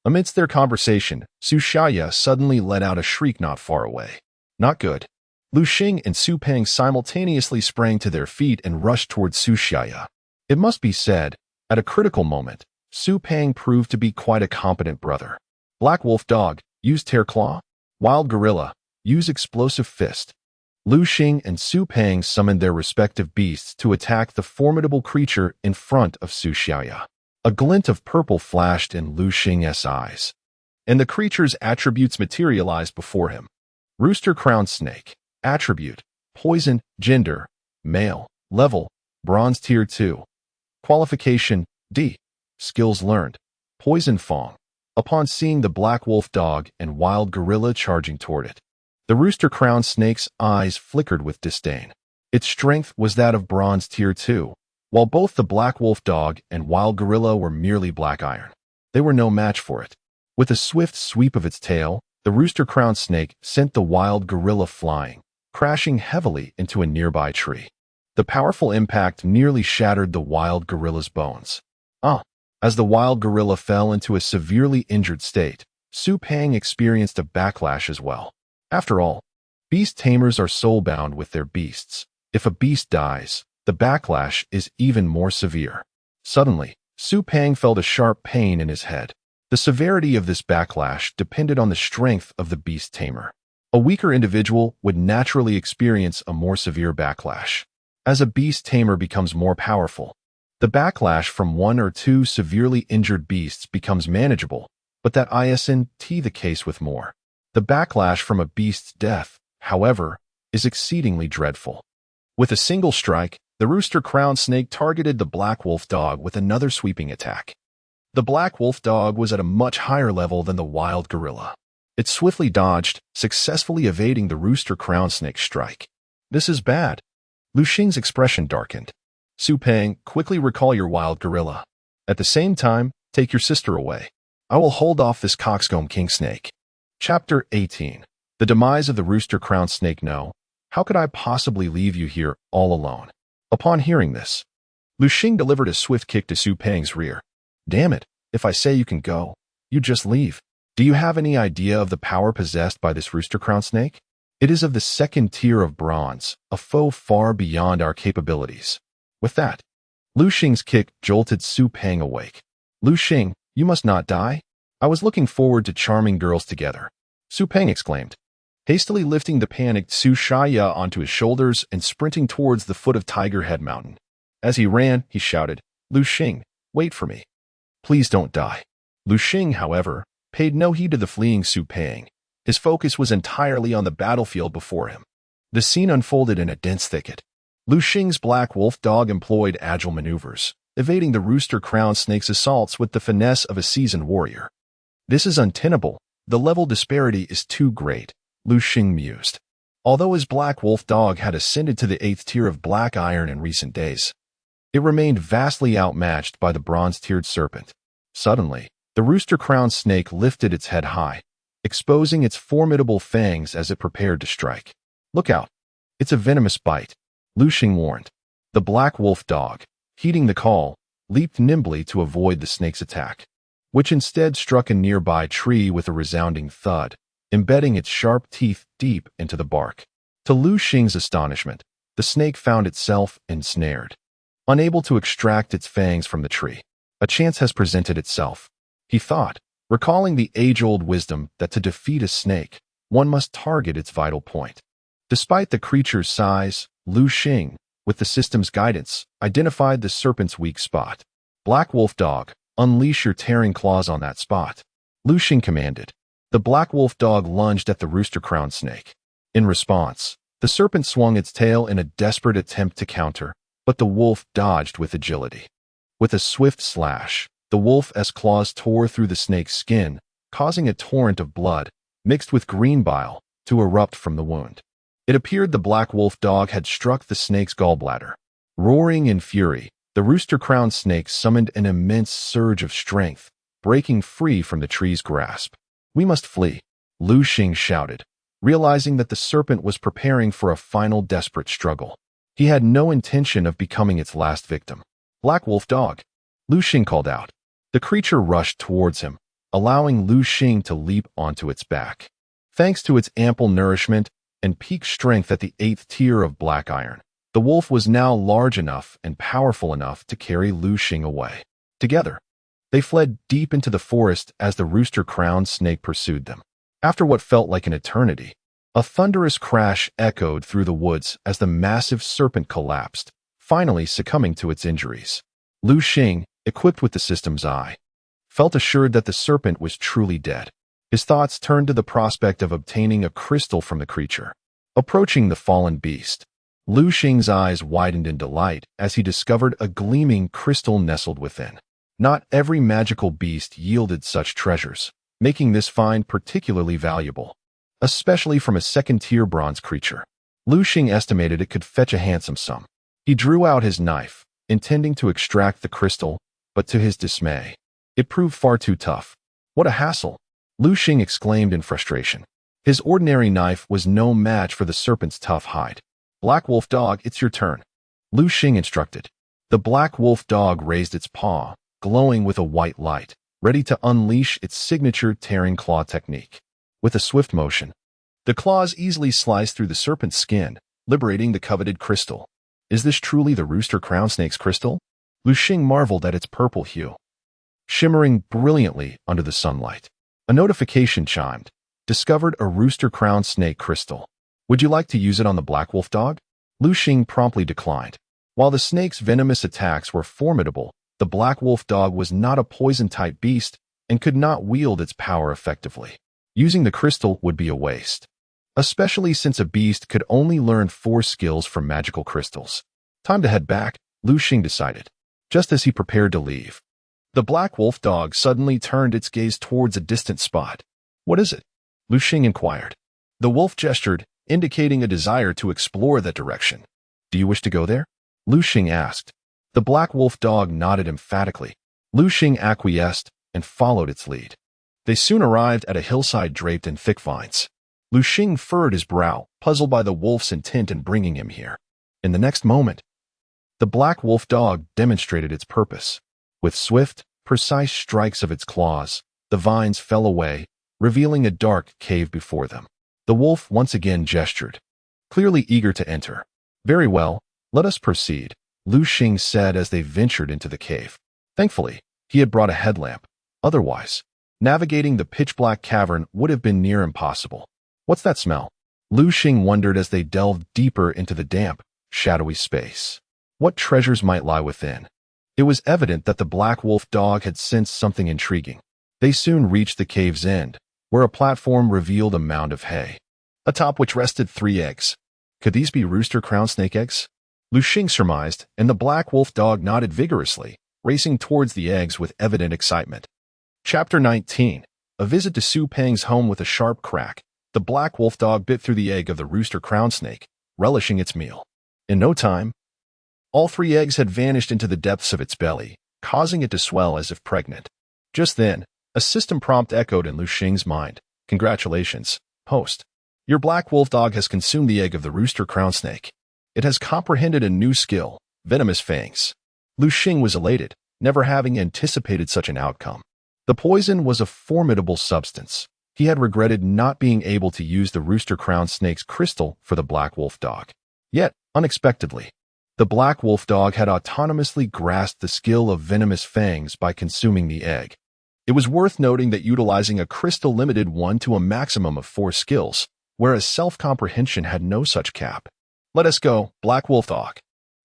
amidst their conversation, Su Xiaoya suddenly let out a shriek not far away. Not good. Liu Xing and Su Peng simultaneously sprang to their feet and rushed towards Su Xiaoya. It must be said, at a critical moment, Su Peng proved to be quite a competent brother. Black Wolf Dog, use Tear Claw. Wild Gorilla, use Explosive Fist. Liu Xing and Su Peng summoned their respective beasts to attack the formidable creature in front of Su Xiaoya. A glint of purple flashed in Liu Xing's eyes. and the creature's attributes materialized before him. Rooster-crowned snake. Attribute: poison. Gender: male. Level: bronze tier 2. Qualification: D. Skills learned: poison fang. Upon seeing the black wolf dog and wild gorilla charging toward it, the rooster-crowned snake's eyes flickered with disdain. Its strength was that of bronze tier 2, while both the black wolf dog and wild gorilla were merely black iron. They were no match for it. With a swift sweep of its tail, the rooster-crowned snake sent the wild gorilla flying, crashing heavily into a nearby tree. The powerful impact nearly shattered the wild gorilla's bones. As the wild gorilla fell into a severely injured state, Su Peng experienced a backlash as well. After all, beast tamers are soul-bound with their beasts. If a beast dies, the backlash is even more severe. Suddenly, Su Peng felt a sharp pain in his head. The severity of this backlash depended on the strength of the beast tamer. A weaker individual would naturally experience a more severe backlash. As a beast tamer becomes more powerful, the backlash from one or two severely injured beasts becomes manageable, but that isn't the case with more. The backlash from a beast's death, however, is exceedingly dreadful. With a single strike, the rooster-crowned snake targeted the black wolf dog with another sweeping attack. The black wolf dog was at a much higher level than the wild gorilla. It swiftly dodged, successfully evading the rooster-crowned snake's strike. This is bad. Liu Xing's expression darkened. Su Peng, quickly recall your wild gorilla. At the same time, take your sister away. I will hold off this coxcomb king snake. Chapter 18. The demise of the rooster-crowned snake. No, how could I possibly leave you here all alone? Upon hearing this, Liu Xing delivered a swift kick to Su Peng's rear. Damn it, if I say you can go, you just leave. Do you have any idea of the power possessed by this rooster-crowned snake? It is of the second tier of bronze, a foe far beyond our capabilities. With that, Liu Xing's kick jolted Su Peng awake. Liu Xing, you must not die. I was looking forward to charming girls together, Su Peng exclaimed, hastily lifting the panicked Su Shaya onto his shoulders and sprinting towards the foot of Tiger Head Mountain. As he ran, he shouted, Liu Xing, wait for me. Please don't die. Liu Xing, however, paid no heed to the fleeing Su Peng. His focus was entirely on the battlefield before him. The scene unfolded in a dense thicket. Liu Xing's black wolf dog employed agile maneuvers, evading the rooster-crowned snake's assaults with the finesse of a seasoned warrior. This is untenable. The level disparity is too great, Liu Xing mused. Although his black wolf dog had ascended to the 8th tier of black iron in recent days, it remained vastly outmatched by the bronze-tiered serpent. Suddenly, the rooster-crowned snake lifted its head high, exposing its formidable fangs as it prepared to strike. Look out. It's a venomous bite, Liu Xing warned. The black wolf dog, heeding the call, leaped nimbly to avoid the snake's attack, which instead struck a nearby tree with a resounding thud, embedding its sharp teeth deep into the bark. To Liu Xing's astonishment, the snake found itself ensnared. Unable to extract its fangs from the tree, a chance has presented itself, he thought, recalling the age-old wisdom that to defeat a snake, one must target its vital point. Despite the creature's size, Liu Xing, with the system's guidance, identified the serpent's weak spot. Black wolf dog, unleash your tearing claws on that spot, Liu Xing commanded. The black wolf dog lunged at the rooster-crowned snake. In response, the serpent swung its tail in a desperate attempt to counter, but the wolf dodged with agility. With a swift slash, the wolf's claws tore through the snake's skin, causing a torrent of blood, mixed with green bile, to erupt from the wound. It appeared the black wolf dog had struck the snake's gallbladder. Roaring in fury, the rooster-crowned snake summoned an immense surge of strength, breaking free from the tree's grasp. We must flee, Liu Xing shouted, realizing that the serpent was preparing for a final desperate struggle. He had no intention of becoming its last victim. Black wolf dog, Liu Xing called out. The creature rushed towards him, allowing Liu Xing to leap onto its back. Thanks to its ample nourishment and peak strength at the 8th tier of black iron, the wolf was now large enough and powerful enough to carry Liu Xing away. Together, they fled deep into the forest as the rooster-crowned snake pursued them. After what felt like an eternity, a thunderous crash echoed through the woods as the massive serpent collapsed, finally succumbing to its injuries. Liu Xing, equipped with the system's eye, felt assured that the serpent was truly dead. His thoughts turned to the prospect of obtaining a crystal from the creature. Approaching the fallen beast, Liu Xing's eyes widened in delight as he discovered a gleaming crystal nestled within. Not every magical beast yielded such treasures, making this find particularly valuable, especially from a second-tier bronze creature. Liu Xing estimated it could fetch a handsome sum. He drew out his knife, intending to extract the crystal, but to his dismay, it proved far too tough. What a hassle! Liu Xing exclaimed in frustration. His ordinary knife was no match for the serpent's tough hide. Black Wolf Dog, it's your turn, Liu Xing instructed. The Black Wolf Dog raised its paw, glowing with a white light, ready to unleash its signature tearing claw technique. With a swift motion, the claws easily sliced through the serpent's skin, liberating the coveted crystal. Is this truly the rooster crown snake's crystal? Liu Xing marveled at its purple hue, shimmering brilliantly under the sunlight. A notification chimed. Discovered a rooster crown snake crystal. Would you like to use it on the Black Wolf Dog? Liu Xing promptly declined. While the snake's venomous attacks were formidable, the Black Wolf Dog was not a poison-type beast and could not wield its power effectively. Using the crystal would be a waste, especially since a beast could only learn 4 skills from magical crystals. Time to head back, Liu Xing decided, just as he prepared to leave. The Black Wolf Dog suddenly turned its gaze towards a distant spot. What is it? Liu Xing inquired. The wolf gestured, indicating a desire to explore that direction. Do you wish to go there? Liu Xing asked. The Black Wolf Dog nodded emphatically. Liu Xing acquiesced and followed its lead. They soon arrived at a hillside draped in thick vines. Liu Xing furrowed his brow, puzzled by the wolf's intent in bringing him here. In the next moment, the Black Wolf Dog demonstrated its purpose. With swift, precise strikes of its claws, the vines fell away, revealing a dark cave before them. The wolf once again gestured, clearly eager to enter. Very well, let us proceed, Liu Xing said as they ventured into the cave. Thankfully, he had brought a headlamp. Otherwise, navigating the pitch-black cavern would have been near impossible. What's that smell? Liu Xing wondered as they delved deeper into the damp, shadowy space. What treasures might lie within? It was evident that the Black Wolf Dog had sensed something intriguing. They soon reached the cave's end, where a platform revealed a mound of hay, atop which rested 3 eggs. Could these be rooster crown snake eggs? Liu Xing surmised, and the Black Wolf Dog nodded vigorously, racing towards the eggs with evident excitement. Chapter 19. A visit to Su Peng's home with a sharp crack. The Black Wolf Dog bit through the egg of the rooster crown snake, relishing its meal. In no time, all 3 eggs had vanished into the depths of its belly, causing it to swell as if pregnant. Just then, a system prompt echoed in Liu Xing's mind. Congratulations, host. Your Black Wolf Dog has consumed the egg of the rooster crown snake. It has comprehended a new skill, venomous fangs. Liu Xing was elated, never having anticipated such an outcome. The poison was a formidable substance. He had regretted not being able to use the rooster crown snake's crystal for the Black Wolf Dog. Yet, unexpectedly, the Black Wolf Dog had autonomously grasped the skill of venomous fangs by consuming the egg. It was worth noting that utilizing a crystal limited one to a maximum of 4 skills, whereas self-comprehension had no such cap. Let us go, Black Wolf Dog.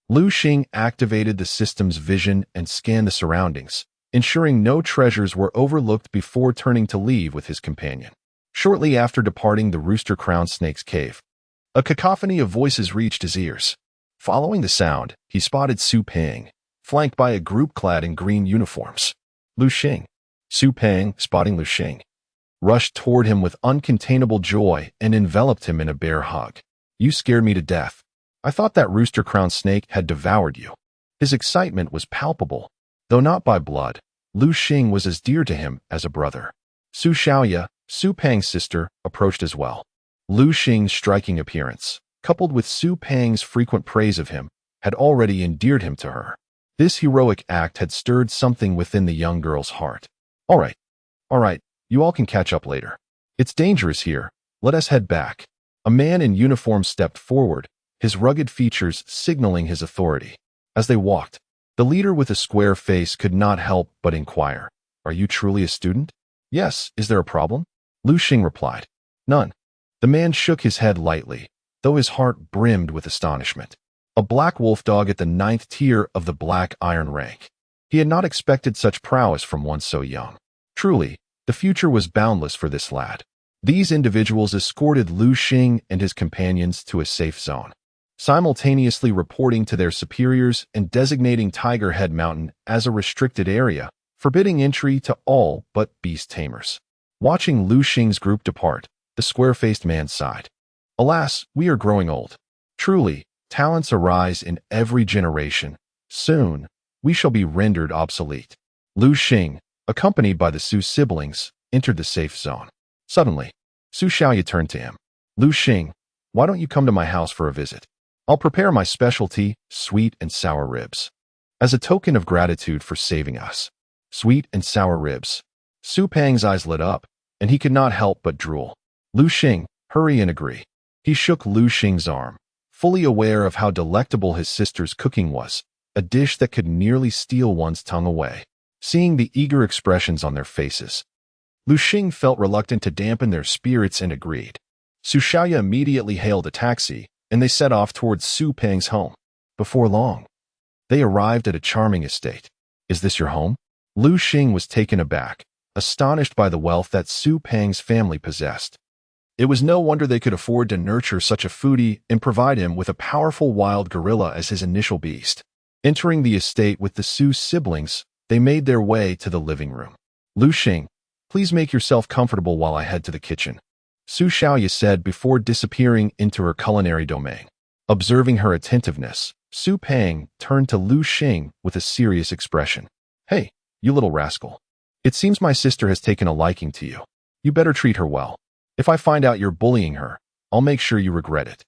Liu Xing activated the system's vision and scanned the surroundings, ensuring no treasures were overlooked before turning to leave with his companion. Shortly after departing the rooster crown snake's cave, a cacophony of voices reached his ears. Following the sound, he spotted Su Peng, flanked by a group clad in green uniforms. Liu Xing. Su Peng, spotting Liu Xing, rushed toward him with uncontainable joy and enveloped him in a bear hug. You scared me to death. I thought that rooster crown snake had devoured you. His excitement was palpable. Though not by blood, Liu Xing was as dear to him as a brother. Su Xiaoya, Su Peng's sister, approached as well. Liu Xing's striking appearance, coupled with Su Peng's frequent praise of him, had already endeared him to her. This heroic act had stirred something within the young girl's heart. All right, you all can catch up later. It's dangerous here. Let us head back. A man in uniform stepped forward, his rugged features signaling his authority. As they walked, the leader with a square face could not help but inquire, Are you truly a student? Yes, is there a problem? Liu Xing replied. None. The man shook his head lightly, though his heart brimmed with astonishment. A Black Wolf Dog at the 9th tier of the Black Iron rank. He had not expected such prowess from one so young. Truly, The future was boundless for this lad. These individuals escorted Liu Xing and his companions to a safe zone, simultaneously reporting to their superiors and designating Tiger Head Mountain as a restricted area, forbidding entry to all but beast tamers. Watching Liu Xing's group depart, the square-faced man sighed. Alas, we are growing old. Truly, talents arise in every generation. Soon, we shall be rendered obsolete. Liu Xing, accompanied by the Su siblings, entered the safe zone. Suddenly, Su Xiaoya turned to him. Liu Xing, why don't you come to my house for a visit? I'll prepare my specialty, sweet and sour ribs. As a token of gratitude for saving us. Sweet and sour ribs. Su Peng's eyes lit up, and he could not help but drool. Liu Xing, hurry and agree. He shook Liu Xing's arm, fully aware of how delectable his sister's cooking was, a dish that could nearly steal one's tongue away. Seeing the eager expressions on their faces, Liu Xing felt reluctant to dampen their spirits and agreed. Su Xiaoya immediately hailed a taxi, and they set off towards Su Peng's home. Before long, they arrived at a charming estate. Is this your home? Liu Xing was taken aback, astonished by the wealth that Su Peng's family possessed. It was no wonder they could afford to nurture such a foodie and provide him with a powerful wild gorilla as his initial beast. Entering the estate with the Su siblings, they made their way to the living room. Liu Xing, please make yourself comfortable while I head to the kitchen, Su Xiaoya said before disappearing into her culinary domain. Observing her attentiveness, Su Peng turned to Liu Xing with a serious expression. Hey, you little rascal. It seems my sister has taken a liking to you. You better treat her well. If I find out you're bullying her, I'll make sure you regret it.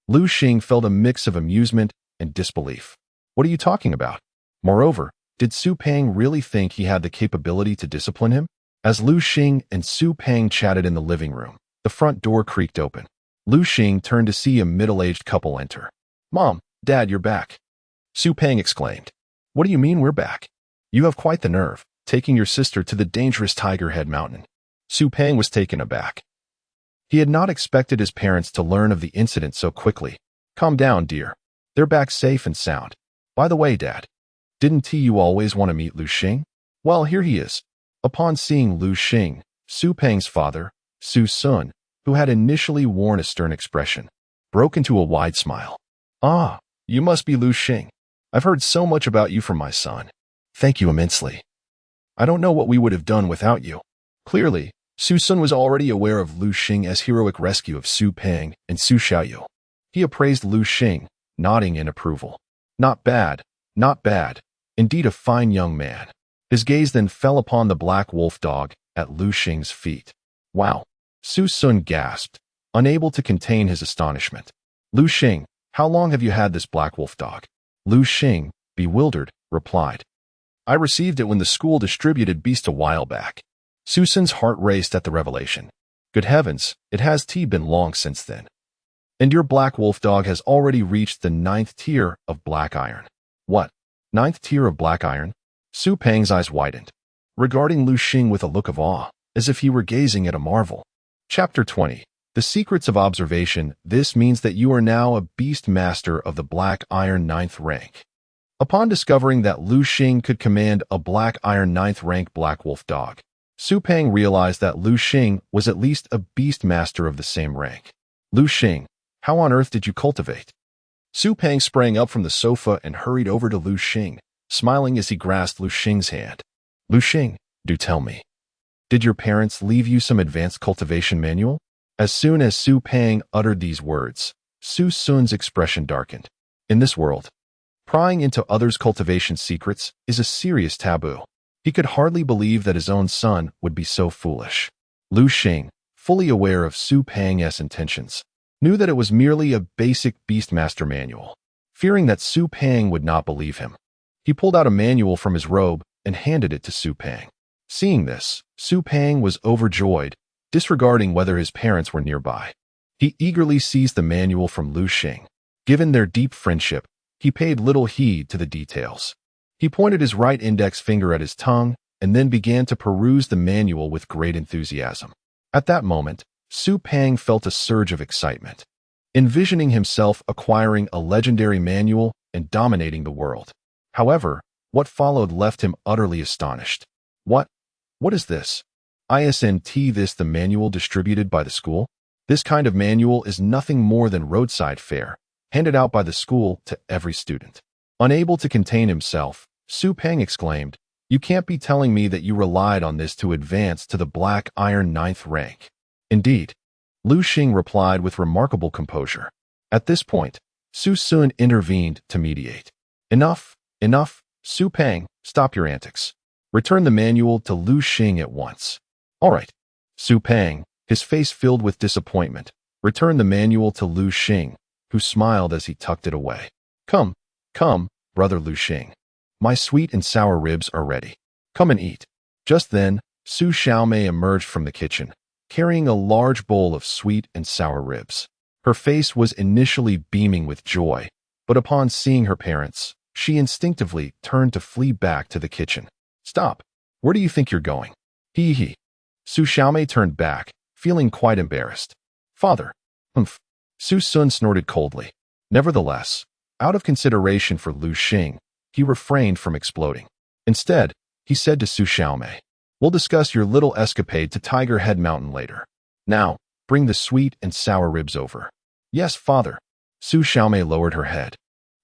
Liu Xing felt a mix of amusement and disbelief. What are you talking about? Moreover, did Su Peng really think he had the capability to discipline him? As Liu Xing and Su Peng chatted in the living room, the front door creaked open. Liu Xing turned to see a middle-aged couple enter. Mom, Dad, you're back. Su Peng exclaimed. What do you mean we're back? You have quite the nerve, taking your sister to the dangerous Tiger Head Mountain. Su Peng was taken aback. He had not expected his parents to learn of the incident so quickly. Calm down, dear. They're back safe and sound. By the way, Dad, didn't you always want to meet Liu Xing? Well, here he is. Upon seeing Liu Xing, Su Peng's father, Su Sun, who had initially worn a stern expression, broke into a wide smile. Ah, you must be Liu Xing. I've heard so much about you from my son. Thank you immensely. I don't know what we would have done without you. Clearly, Su Sun was already aware of Liu Xing's heroic rescue of Su Peng and Su Xiaoyu. He appraised Liu Xing, nodding in approval. Not bad, not bad. Indeed a fine young man. His gaze then fell upon the black wolf dog at Liu Xing's feet. Wow. Su Sun gasped, unable to contain his astonishment. Liu Xing, how long have you had this black wolf dog? Liu Xing, bewildered, replied. I received it when the school distributed Beast a while back. Su Sun's heart raced at the revelation. Good heavens, it has been long since then. And your black wolf dog has already reached the 9th tier of black iron. What? 9th tier of black iron? Su Peng's eyes widened, regarding Liu Xing with a look of awe, as if he were gazing at a marvel. Chapter 20. The Secrets of Observation. This means that you are now a beast master of the black iron 9th rank. Upon discovering that Liu Xing could command a black iron 9th rank black wolf dog, Su Peng realized that Liu Xing was at least a beast master of the same rank. Liu Xing, how on earth did you cultivate? Su Peng sprang up from the sofa and hurried over to Liu Xing, smiling as he grasped Liu Xing's hand. Liu Xing, do tell me. Did your parents leave you some advanced cultivation manual? As soon as Su Peng uttered these words, Su Sun's expression darkened. In this world, prying into others' cultivation secrets is a serious taboo. He could hardly believe that his own son would be so foolish. Liu Xing, fully aware of Su Peng's intentions, knew that it was merely a basic Beastmaster manual. Fearing that Su Peng would not believe him, he pulled out a manual from his robe and handed it to Su Peng. Seeing this, Su Peng was overjoyed, disregarding whether his parents were nearby. He eagerly seized the manual from Liu Xing. Given their deep friendship, he paid little heed to the details. He pointed his right index finger at his tongue and then began to peruse the manual with great enthusiasm. At that moment, Su Peng felt a surge of excitement, envisioning himself acquiring a legendary manual and dominating the world. However, what followed left him utterly astonished. What is this? Isn't this the manual distributed by the school? This kind of manual is nothing more than roadside fare, handed out by the school to every student. Unable to contain himself, Su Peng exclaimed, "You can't be telling me that you relied on this to advance to the Black Iron 9th rank." Indeed, Liu Xing replied with remarkable composure. At this point, Su Sun intervened to mediate. Enough, enough, Su Peng, stop your antics. Return the manual to Liu Xing at once. All right. Su Peng, his face filled with disappointment, returned the manual to Liu Xing, who smiled as he tucked it away. Come, brother Liu Xing. My sweet and sour ribs are ready. Come and eat. Just then, Su Xiaomei emerged from the kitchen, carrying a large bowl of sweet and sour ribs. Her face was initially beaming with joy, but upon seeing her parents, she instinctively turned to flee back to the kitchen. Stop! Where do you think you're going? Hee. Su Xiaomei turned back, feeling quite embarrassed. Father. Humph. Su Sun snorted coldly. Nevertheless, out of consideration for Liu Xing, he refrained from exploding. Instead, he said to Su Xiaomei, "We'll discuss your little escapade to Tiger Head Mountain later. Now, bring the sweet and sour ribs over." Yes, father. Su Xiaomei lowered her head,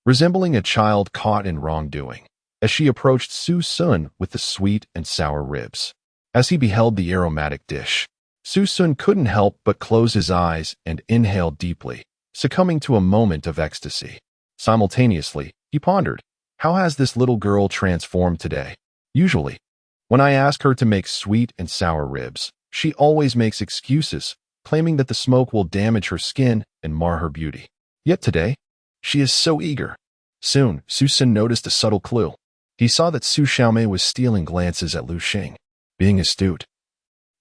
resembling a child caught in wrongdoing, as she approached Su Sun with the sweet and sour ribs. As he beheld the aromatic dish, Su Sun couldn't help but close his eyes and inhale deeply, succumbing to a moment of ecstasy. Simultaneously, he pondered, how has this little girl transformed today? Usually, when I ask her to make sweet and sour ribs, she always makes excuses, claiming that the smoke will damage her skin and mar her beauty. Yet today, she is so eager. Soon, Su Sun noticed a subtle clue. He saw that Su Xiaomei was stealing glances at Liu Xing. Being astute,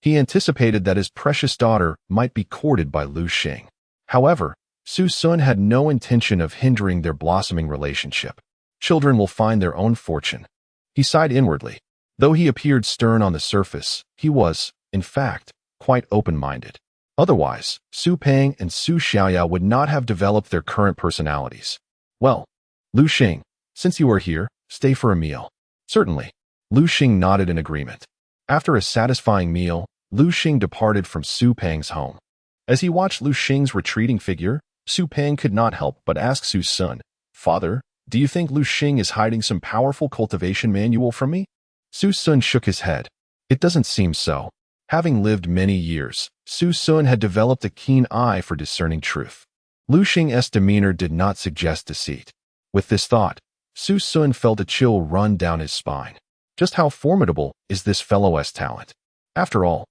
he anticipated that his precious daughter might be courted by Liu Xing. However, Su Sun had no intention of hindering their blossoming relationship. Children will find their own fortune. He sighed inwardly. Though he appeared stern on the surface, he was, in fact, quite open-minded. Otherwise, Su Peng and Su Xiaoyao would not have developed their current personalities. Well, Liu Xing, since you are here, stay for a meal. Certainly. Liu Xing nodded in agreement. After a satisfying meal, Liu Xing departed from Su Peng's home. As he watched Liu Xing's retreating figure, Su Peng could not help but ask Su Sun, "Father, do you think Liu Xing is hiding some powerful cultivation manual from me?" Su Sun shook his head. It doesn't seem so. Having lived many years, Su Sun had developed a keen eye for discerning truth. Liu Xing's demeanor did not suggest deceit. With this thought, Su Sun felt a chill run down his spine. Just how formidable is this fellow's talent? After all,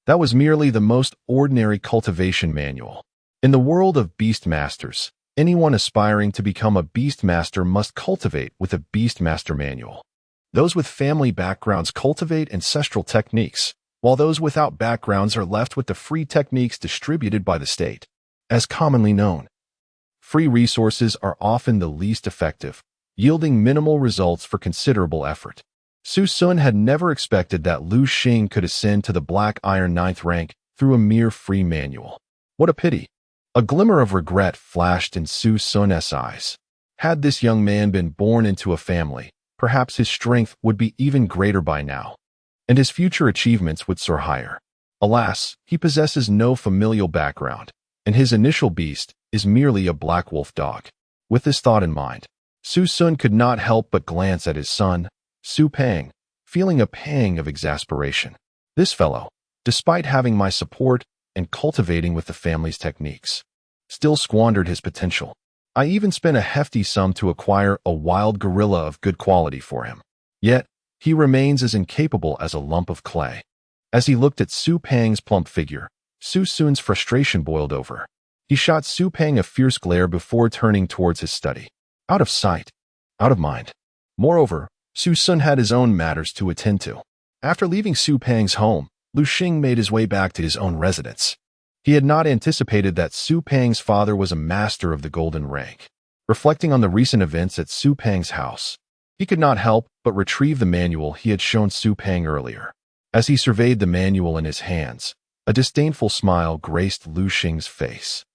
that was merely the most ordinary cultivation manual. In the world of beast masters, anyone aspiring to become a beast master must cultivate with a beast master manual. Those with family backgrounds cultivate ancestral techniques, while those without backgrounds are left with the free techniques distributed by the state. As commonly known, free resources are often the least effective, yielding minimal results for considerable effort. Su Sun had never expected that Liu Xing could ascend to the Black Iron 9th rank through a mere free manual. What a pity. A glimmer of regret flashed in Su Sun's eyes. Had this young man been born into a family, perhaps his strength would be even greater by now, and his future achievements would soar higher. Alas, he possesses no familial background, and his initial beast is merely a black wolf dog. With this thought in mind, Su Sun could not help but glance at his son, Su Peng, feeling a pang of exasperation. This fellow, despite having my support and cultivating with the family's techniques, still squandered his potential. I even spent a hefty sum to acquire a wild gorilla of good quality for him. Yet, he remains as incapable as a lump of clay. As he looked at Su Peng's plump figure, Su Sun's frustration boiled over. He shot Su Peng a fierce glare before turning towards his study. Out of sight, out of mind. Moreover, Su Sun had his own matters to attend to. After leaving Su Peng's home, Liu Xing made his way back to his own residence. He had not anticipated that Su Peng's father was a master of the golden rank. Reflecting on the recent events at Su Peng's house, he could not help but retrieve the manual he had shown Su Peng earlier. As he surveyed the manual in his hands, a disdainful smile graced Liu Xing's face.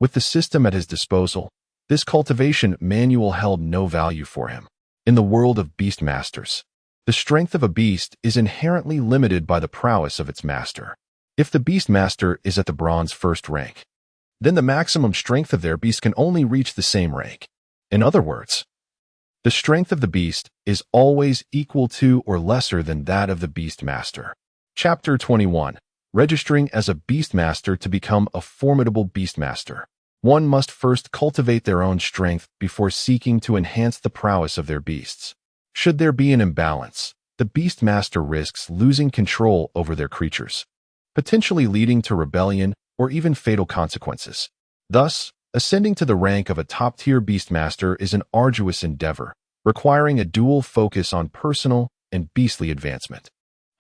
With the system at his disposal, this cultivation manual held no value for him. In the world of beast masters, The strength of a beast is inherently limited by the prowess of its master. If the beast master is at the bronze first rank, then the maximum strength of their beast can only reach the same rank. In other words, the strength of the beast is always equal to or lesser than that of the beast master. Chapter 21. Registering as a beast master. To become a formidable beast master, one must first cultivate their own strength before seeking to enhance the prowess of their beasts. Should there be an imbalance, the beast master risks losing control over their creatures, potentially leading to rebellion or even fatal consequences. Thus, ascending to the rank of a top-tier beastmaster is an arduous endeavor, requiring a dual focus on personal and beastly advancement.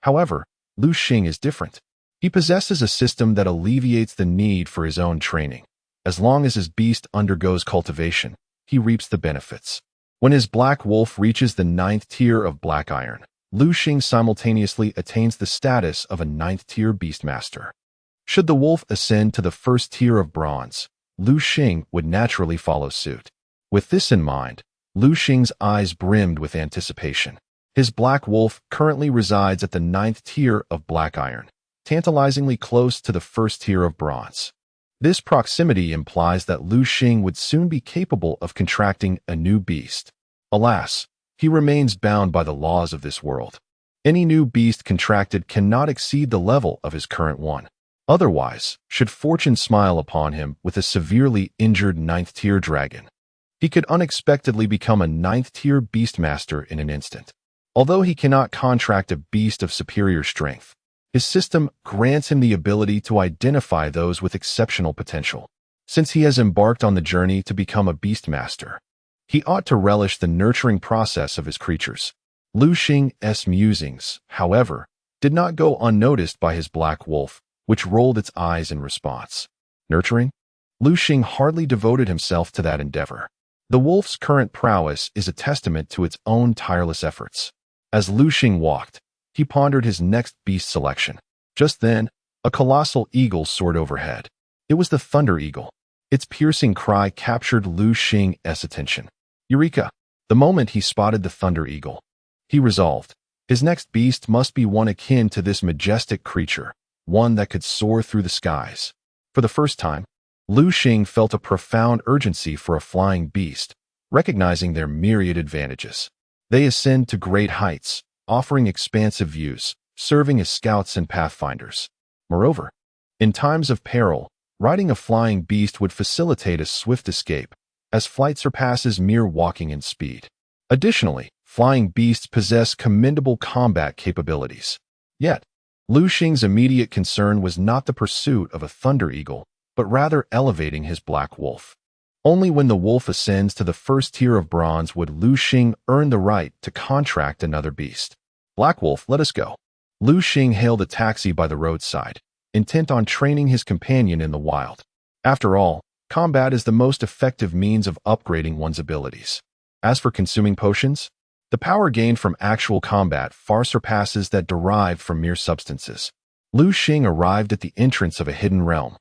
However, Liu Xing is different. He possesses a system that alleviates the need for his own training. As long as his beast undergoes cultivation, he reaps the benefits. When his black wolf reaches the 9th tier of black iron, Liu Xing simultaneously attains the status of a 9th-tier beastmaster. Should the wolf ascend to the 1st tier of bronze, Liu Xing would naturally follow suit. With this in mind, Liu Xing's eyes brimmed with anticipation. His black wolf currently resides at the 9th tier of black iron, tantalizingly close to the 1st tier of bronze. This proximity implies that Liu Xing would soon be capable of contracting a new beast. Alas, he remains bound by the laws of this world. Any new beast contracted cannot exceed the level of his current one. Otherwise, should fortune smile upon him with a severely injured 9th-tier dragon, he could unexpectedly become a 9th-tier beastmaster in an instant. Although he cannot contract a beast of superior strength, his system grants him the ability to identify those with exceptional potential. Since he has embarked on the journey to become a beastmaster, he ought to relish the nurturing process of his creatures. Liu Xing's musings, however, did not go unnoticed by his black wolf, which rolled its eyes in response. Nurturing? Liu Xing hardly devoted himself to that endeavor. The wolf's current prowess is a testament to its own tireless efforts. As Liu Xing walked, he pondered his next beast selection. Just then, a colossal eagle soared overhead. It was the thunder eagle. Its piercing cry captured Liu Xing's attention. Eureka! The moment he spotted the thunder eagle, he resolved, his next beast must be one akin to this majestic creature, one that could soar through the skies. For the first time, Liu Xing felt a profound urgency for a flying beast, recognizing their myriad advantages. They ascend to great heights, offering expansive views, serving as scouts and pathfinders. Moreover, in times of peril, riding a flying beast would facilitate a swift escape, as flight surpasses mere walking in speed. Additionally, flying beasts possess commendable combat capabilities. Yet, Liu Xing's immediate concern was not the pursuit of a thunder eagle, but rather elevating his black wolf. Only when the wolf ascends to the 1st tier of bronze would Liu Xing earn the right to contract another beast. Black Wolf, let us go. Liu Xing hailed a taxi by the roadside, intent on training his companion in the wild. After all, combat is the most effective means of upgrading one's abilities. As for consuming potions, the power gained from actual combat far surpasses that derived from mere substances. Liu Xing arrived at the entrance of a hidden realm,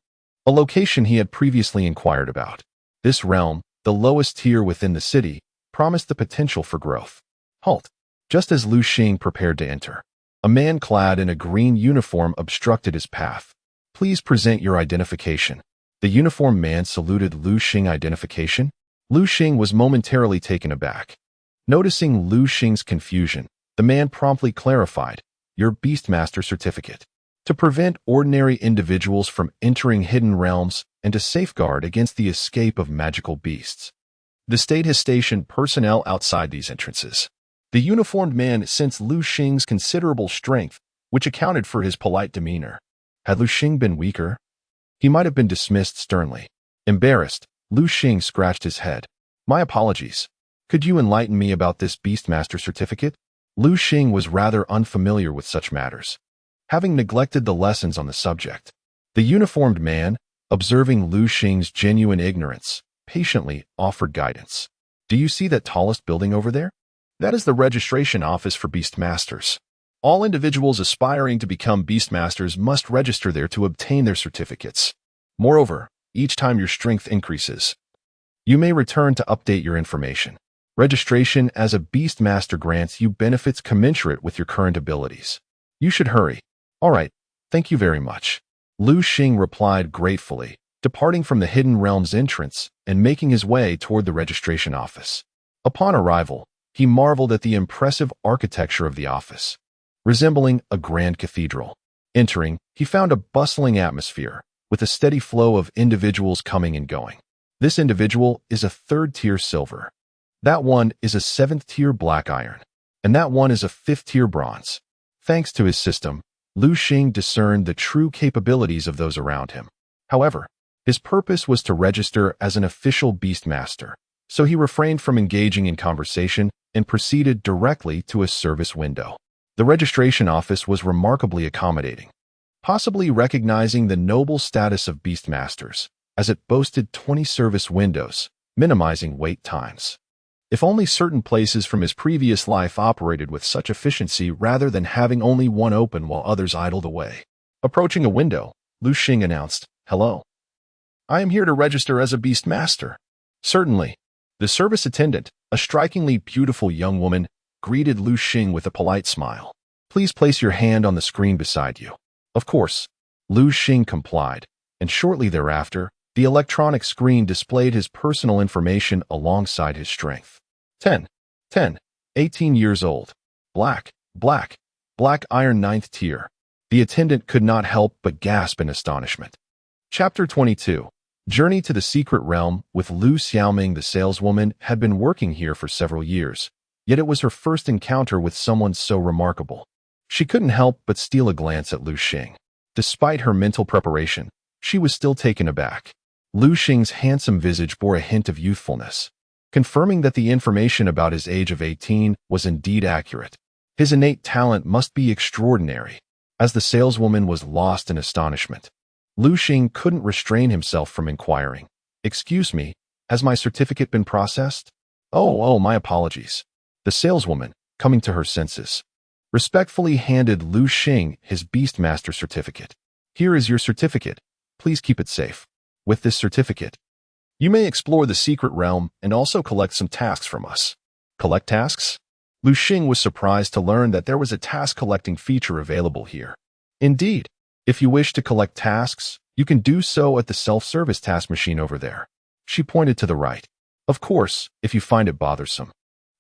a location he had previously inquired about. This realm, the lowest tier within the city, promised the potential for growth. Halt! Just as Liu Xing prepared to enter, a man clad in a green uniform obstructed his path. Please present your identification. The uniformed man saluted Liu Xing. Identification? Liu Xing was momentarily taken aback. Noticing Liu Xing's confusion, the man promptly clarified, your Beastmaster certificate. To prevent ordinary individuals from entering hidden realms and to safeguard against the escape of magical beasts. The state has stationed personnel outside these entrances. The uniformed man sensed Liu Xing's considerable strength, which accounted for his polite demeanor. Had Liu Xing been weaker, he might have been dismissed sternly. Embarrassed, Liu Xing scratched his head. My apologies. Could you enlighten me about this Beastmaster certificate? Liu Xing was rather unfamiliar with such matters, having neglected the lessons on the subject. The uniformed man, observing Liu Xing's genuine ignorance, patiently offered guidance. Do you see that tallest building over there? That is the registration office for Beastmasters. All individuals aspiring to become Beastmasters must register there to obtain their certificates. Moreover, each time your strength increases, you may return to update your information. Registration as a Beast Master grants you benefits commensurate with your current abilities. You should hurry. All right, thank you very much. Liu Xing replied gratefully, departing from the Hidden Realms entrance and making his way toward the registration office. Upon arrival, he marveled at the impressive architecture of the office, resembling a grand cathedral. Entering, he found a bustling atmosphere, with a steady flow of individuals coming and going. This individual is a 3rd-tier silver. That one is a 7th-tier black iron. And that one is a 5th-tier bronze. Thanks to his system, Liu Xing discerned the true capabilities of those around him. However, his purpose was to register as an official Beast Master, so he refrained from engaging in conversation and proceeded directly to a service window. The registration office was remarkably accommodating, possibly recognizing the noble status of Beast Masters, as it boasted 20 service windows, minimizing wait times. If only certain places from his previous life operated with such efficiency rather than having only one open while others idled away. Approaching a window, Liu Xing announced, "Hello. I am here to register as a Beast Master." "Certainly." The service attendant, a strikingly beautiful young woman, greeted Liu Xing with a polite smile. "Please place your hand on the screen beside you." Of course, Liu Xing complied, and shortly thereafter, the electronic screen displayed his personal information alongside his strength. 10, 18 years old. Black iron 9th tier. The attendant could not help but gasp in astonishment. Chapter 22. Journey to the Secret Realm with Liu Xiaoming. The saleswoman had been working here for several years, yet it was her first encounter with someone so remarkable. She couldn't help but steal a glance at Liu Xing. Despite her mental preparation, she was still taken aback. Liu Xing's handsome visage bore a hint of youthfulness, confirming that the information about his age of 18 was indeed accurate. His innate talent must be extraordinary. As the saleswoman was lost in astonishment, Liu Xing couldn't restrain himself from inquiring, "Excuse me, has my certificate been processed?" Oh, my apologies." The saleswoman, coming to her senses, respectfully handed Liu Xing his Beastmaster certificate. "Here is your certificate. Please keep it safe. With this certificate, you may explore the secret realm and also collect some tasks from us." Collect tasks? Liu Xing was surprised to learn that there was a task collecting feature available here. Indeed, if you wish to collect tasks, you can do so at the self-service task machine over there. She pointed to the right. Of course, if you find it bothersome.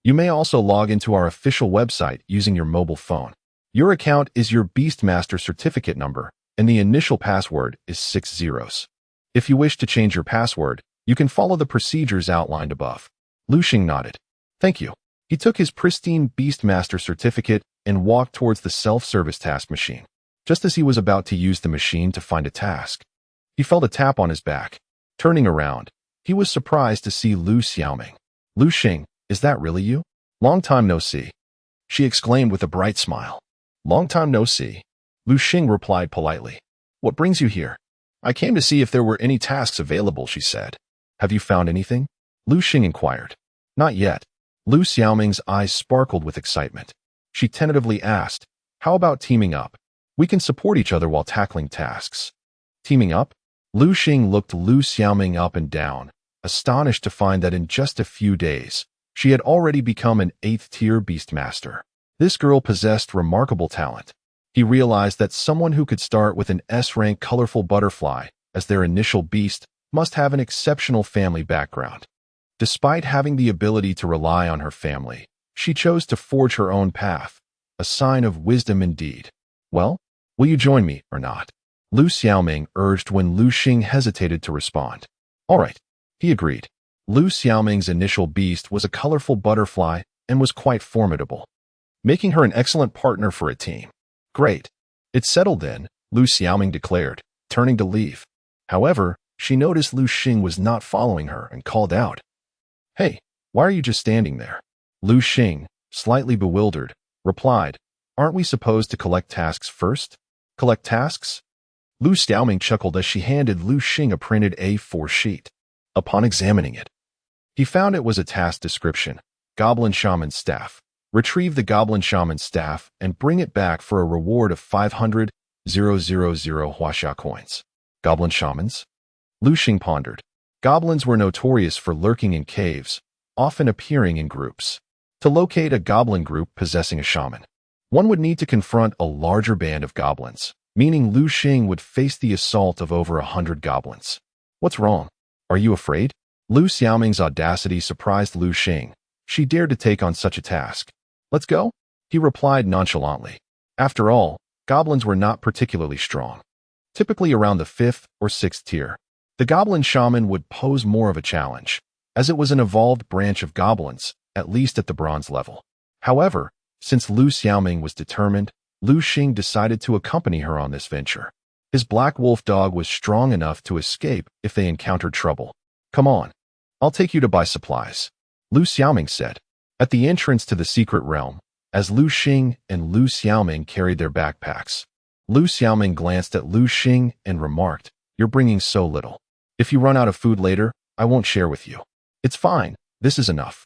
You may also log into our official website using your mobile phone. Your account is your Beastmaster certificate number, and the initial password is 6 zeros. If you wish to change your password, you can follow the procedures outlined above. Liu Xing nodded. Thank you. He took his pristine Beastmaster certificate and walked towards the self-service task machine. Just as he was about to use the machine to find a task, he felt a tap on his back. Turning around, he was surprised to see Liu Xiaoming. "Liu Xing, is that really you? Long time no see," she exclaimed with a bright smile. "Long time no see," Liu Xing replied politely. "What brings you here?" "I came to see if there were any tasks available," she said. "Have you found anything?" Liu Xing inquired. "Not yet." Liu Xiaoming's eyes sparkled with excitement. She tentatively asked, "How about teaming up? We can support each other while tackling tasks." Teaming up? Liu Xing looked Liu Xiaoming up and down, astonished to find that in just a few days, she had already become an 8th-tier Beastmaster. This girl possessed remarkable talent. He realized that someone who could start with an S-rank colorful butterfly as their initial beast must have an exceptional family background. Despite having the ability to rely on her family, she chose to forge her own path, a sign of wisdom indeed. "Well, will you join me or not?" Liu Xiaoming urged when Liu Xing hesitated to respond. "All right," he agreed. Liu Xiaoming's initial beast was a colorful butterfly and was quite formidable, making her an excellent partner for a team. "Great. It's settled then," Liu Xiaoming declared, turning to leave. However, she noticed Liu Xing was not following her and called out, "Hey, why are you just standing there?" Liu Xing, slightly bewildered, replied, "Aren't we supposed to collect tasks first?" "Collect tasks?" Liu Xiaoming chuckled as she handed Liu Xing a printed A4 sheet. Upon examining it, he found it was a task description: Goblin Shaman Staff. Retrieve the Goblin Shaman Staff and bring it back for a reward of 500,000 Huaxia coins. Goblin Shamans? Liu Xing pondered. Goblins were notorious for lurking in caves, often appearing in groups. To locate a goblin group possessing a shaman, one would need to confront a larger band of goblins, meaning Liu Xing would face the assault of over 100 goblins. What's wrong? Are you afraid? Liu Xiaoming's audacity surprised Liu Xing. She dared to take on such a task. Let's go, he replied nonchalantly. After all, goblins were not particularly strong. Typically around the 5th or 6th tier, the goblin shaman would pose more of a challenge, as it was an evolved branch of goblins, at least at the bronze level. However, since Liu Xiaoming was determined, Liu Xing decided to accompany her on this venture. His black wolf dog was strong enough to escape if they encountered trouble. Come on, I'll take you to buy supplies, Liu Xiaoming said. At the entrance to the secret realm, as Liu Xing and Liu Xiaoming carried their backpacks, Liu Xiaoming glanced at Liu Xing and remarked, "You're bringing so little. If you run out of food later, I won't share with you." "It's fine, this is enough,"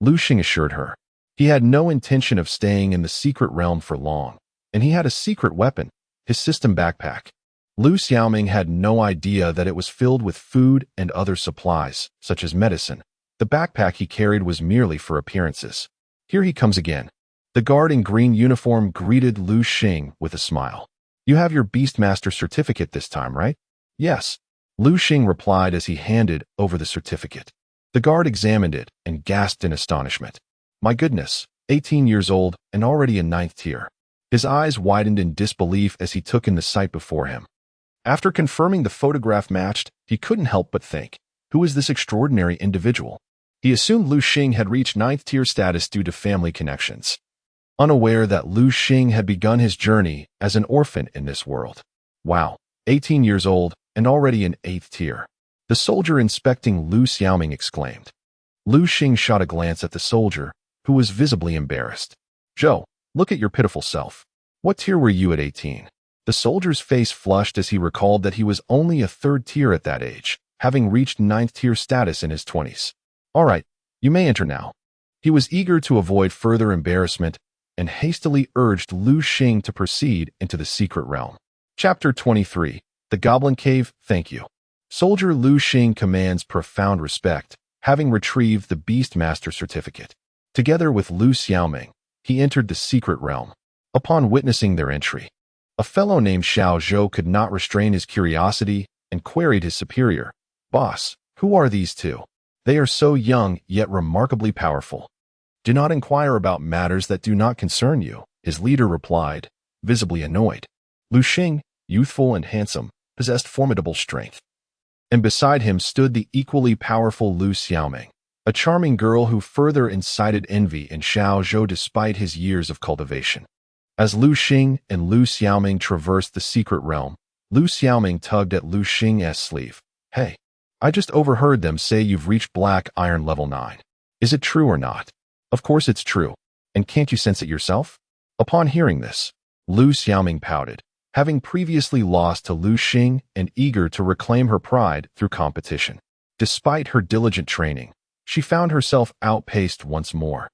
Liu Xing assured her. He had no intention of staying in the secret realm for long, and he had a secret weapon, his system backpack. Liu Xiaoming had no idea that it was filled with food and other supplies, such as medicine. The backpack he carried was merely for appearances. "Here he comes again." The guard in green uniform greeted Liu Xing with a smile. "You have your Beastmaster certificate this time, right?" "Yes," Liu Xing replied as he handed over the certificate. The guard examined it and gasped in astonishment. "My goodness, 18 years old and already in 9th tier." His eyes widened in disbelief as he took in the sight before him. After confirming the photograph matched, he couldn't help but think, who is this extraordinary individual? He assumed Liu Xing had reached 9th tier status due to family connections, unaware that Liu Xing had begun his journey as an orphan in this world. Wow, 18 years old and already in 8th tier. The soldier inspecting Liu Xiaoming exclaimed. Liu Xing shot a glance at the soldier, who was visibly embarrassed. "Zhou, look at your pitiful self. What tier were you at 18? The soldier's face flushed as he recalled that he was only a 3rd tier at that age, having reached 9th tier status in his 20s. "All right, you may enter now." He was eager to avoid further embarrassment and hastily urged Liu Xing to proceed into the secret realm. Chapter 23, The Goblin Cave, Thank You. Soldier Liu Xing commands profound respect, having retrieved the Beastmaster certificate. Together with Liu Xiaoming, he entered the secret realm. Upon witnessing their entry, a fellow named Xiao Zhou could not restrain his curiosity and queried his superior, "Boss, who are these two? They are so young yet remarkably powerful." "Do not inquire about matters that do not concern you," his leader replied, visibly annoyed. Liu Xing, youthful and handsome, possessed formidable strength. And beside him stood the equally powerful Liu Xiaoming, a charming girl who further incited envy in Xiao Zhou despite his years of cultivation. As Liu Xing and Liu Xiaoming traversed the secret realm, Liu Xiaoming tugged at Liu Xing's sleeve. "Hey, I just overheard them say you've reached Black Iron level 9. Is it true or not?" "Of course it's true. And can't you sense it yourself?" Upon hearing this, Liu Xiaoming pouted, having previously lost to Liu Xing and eager to reclaim her pride through competition. Despite her diligent training, she found herself outpaced once more,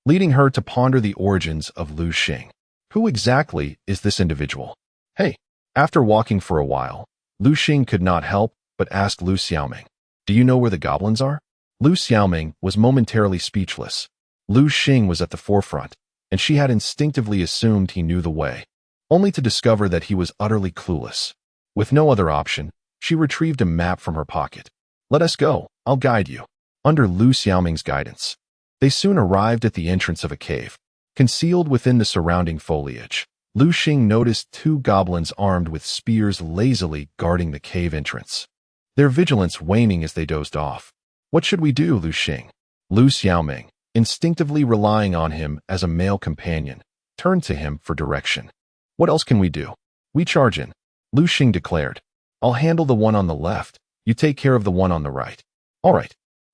leading her to ponder the origins of Liu Xing. Who exactly is this individual? "Hey." After walking for a while, Liu Xing could not help but ask Liu Xiaoming, "Do you know where the goblins are?" Liu Xiaoming was momentarily speechless. Liu Xing was at the forefront, and she had instinctively assumed he knew the way, only to discover that he was utterly clueless. With no other option, she retrieved a map from her pocket. "Let us go, I'll guide you." Under Liu Xiaoming's guidance, they soon arrived at the entrance of a cave. Concealed within the surrounding foliage, Liu Xing noticed 2 goblins armed with spears lazily guarding the cave entrance, their vigilance waning as they dozed off. "What should we do, Liu Xing?" Liu Xiaoming, instinctively relying on him as a male companion, turned to him for direction. "What else can we do?" "We charge in," Liu Xing declared. "I'll handle the one on the left. You take care of the one on the right." "All right."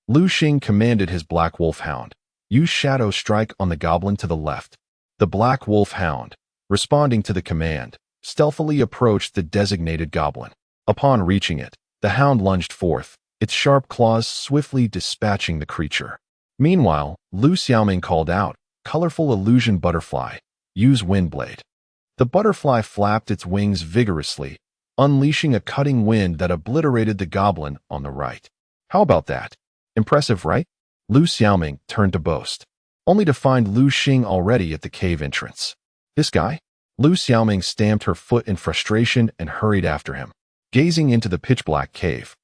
Liu Xing commanded his black wolf hound. "Use shadow strike on the goblin to the left." The black wolf hound, responding to the command, stealthily approached the designated goblin. Upon reaching it, the hound lunged forth, its sharp claws swiftly dispatching the creature. Meanwhile, Liu Xiaoming called out, "Colorful illusion butterfly, use windblade." The butterfly flapped its wings vigorously, unleashing a cutting wind that obliterated the goblin on the right. "How about that? Impressive, right?" Liu Xiaoming turned to boast, only to find Liu Xing already at the cave entrance. This guy? Liu Xiaoming stamped her foot in frustration and hurried after him, gazing into the pitch-black cave.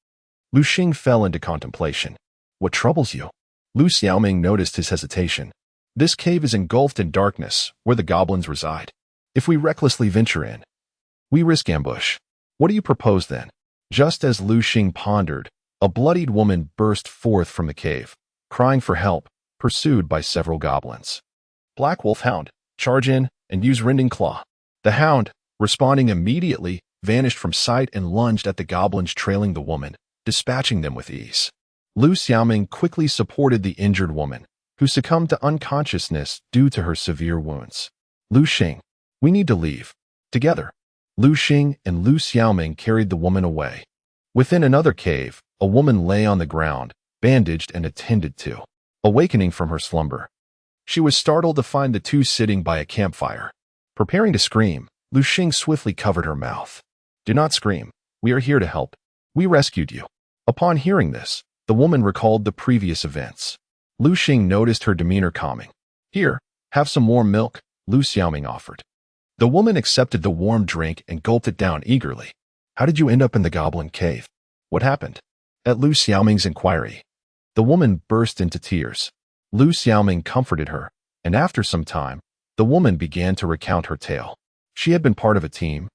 Liu Xing fell into contemplation. What troubles you? Liu Xiaoming noticed his hesitation. This cave is engulfed in darkness, where the goblins reside. If we recklessly venture in, we risk ambush. What do you propose then? Just as Liu Xing pondered, a bloodied woman burst forth from the cave, crying for help, pursued by several goblins. Black Wolf Hound, charge in and use Rending Claw. The hound, responding immediately, vanished from sight and lunged at the goblins trailing the woman, dispatching them with ease. Liu Xiaoming quickly supported the injured woman, who succumbed to unconsciousness due to her severe wounds. Liu Xing, we need to leave. Together, Liu Xing and Liu Xiaoming carried the woman away. Within another cave, a woman lay on the ground, bandaged and attended to. Awakening from her slumber, she was startled to find the two sitting by a campfire. Preparing to scream, Liu Xing swiftly covered her mouth. Do not scream. We are here to help. We rescued you. Upon hearing this, the woman recalled the previous events. Liu Xing noticed her demeanor calming. Here, have some warm milk, Liu Xiaoming offered. The woman accepted the warm drink and gulped it down eagerly. How did you end up in the goblin cave? What happened? At Liu Xiaoming's inquiry, the woman burst into tears. Liu Xiaoming comforted her, and after some time, the woman began to recount her tale. She had been part of a team,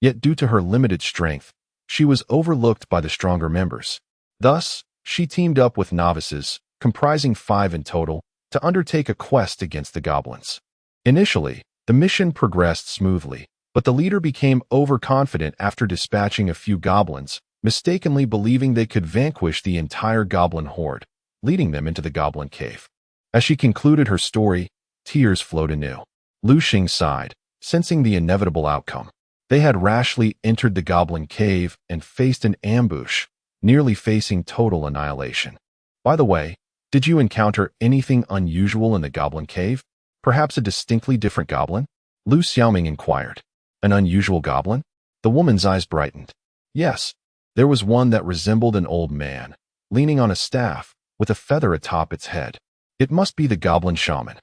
yet due to her limited strength, she was overlooked by the stronger members. Thus, she teamed up with novices, comprising 5 in total, to undertake a quest against the goblins. Initially, the mission progressed smoothly, but the leader became overconfident after dispatching a few goblins, mistakenly believing they could vanquish the entire goblin horde, leading them into the goblin cave. As she concluded her story, tears flowed anew. Liu Xing sighed, sensing the inevitable outcome. They had rashly entered the goblin cave and faced an ambush, nearly facing total annihilation. By the way, did you encounter anything unusual in the goblin cave? Perhaps a distinctly different goblin? Liu Xiaoming inquired. An unusual goblin? The woman's eyes brightened. Yes, there was one that resembled an old man, leaning on a staff, with a feather atop its head. It must be the goblin shaman.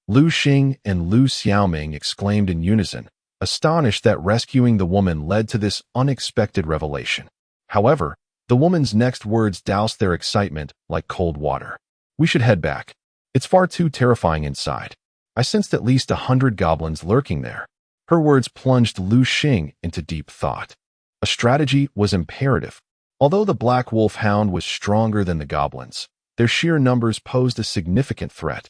Liu Xing and Liu Xiaoming exclaimed in unison, astonished that rescuing the woman led to this unexpected revelation. However, the woman's next words doused their excitement like cold water. We should head back. It's far too terrifying inside. I sensed at least 100 goblins lurking there. Her words plunged Liu Xing into deep thought. A strategy was imperative. Although the Black Wolf Hound was stronger than the goblins, their sheer numbers posed a significant threat.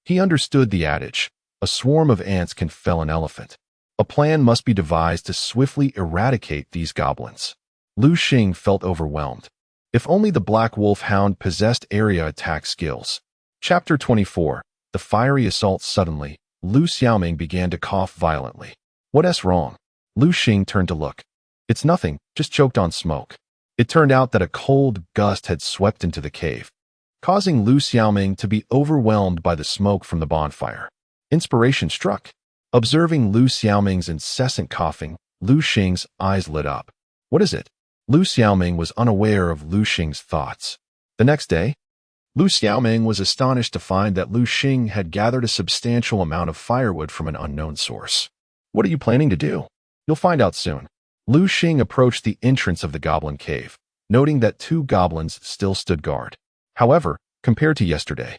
He understood the adage, a swarm of ants can fell an elephant. A plan must be devised to swiftly eradicate these goblins. Liu Xing felt overwhelmed. If only the Black Wolf Hound possessed area attack skills. Chapter 24. The fiery assault. Suddenly, Liu Xiaoming began to cough violently. What's wrong? Liu Xing turned to look. It's nothing, just choked on smoke. It turned out that a cold gust had swept into the cave, causing Liu Xiaoming to be overwhelmed by the smoke from the bonfire. Inspiration struck. Observing Liu Xiaoming's incessant coughing, Liu Xing's eyes lit up. What is it? Liu Xiaoming was unaware of Liu Xing's thoughts. The next day, Liu Xiaoming was astonished to find that Liu Xing had gathered a substantial amount of firewood from an unknown source. What are you planning to do? You'll find out soon. Liu Xing approached the entrance of the goblin cave, noting that 2 goblins still stood guard. However, compared to yesterday,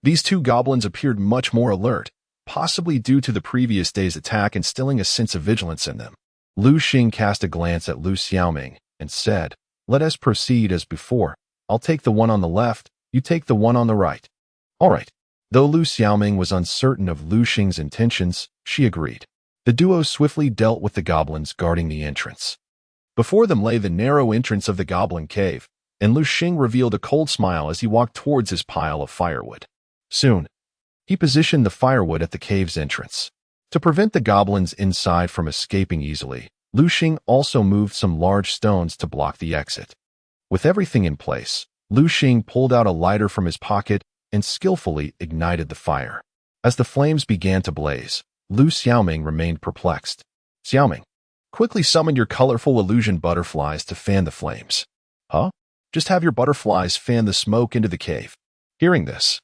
these 2 goblins appeared much more alert, possibly due to the previous day's attack instilling a sense of vigilance in them. Liu Xing cast a glance at Liu Xiaoming and said, "Let us proceed as before. I'll take the one on the left, you take the one on the right." All right. Though Liu Xiaoming was uncertain of Liu Xing's intentions, she agreed. The duo swiftly dealt with the goblins guarding the entrance. Before them lay the narrow entrance of the goblin cave, and Liu Xing revealed a cold smile as he walked towards his pile of firewood. Soon, he positioned the firewood at the cave's entrance. To prevent the goblins inside from escaping easily, Liu Xing also moved some large stones to block the exit. With everything in place, Liu Xing pulled out a lighter from his pocket and skillfully ignited the fire. As the flames began to blaze, Liu Xiaoming remained perplexed. Xiaoming, quickly summon your colorful illusion butterflies to fan the flames. Huh? Just have your butterflies fan the smoke into the cave. Hearing this,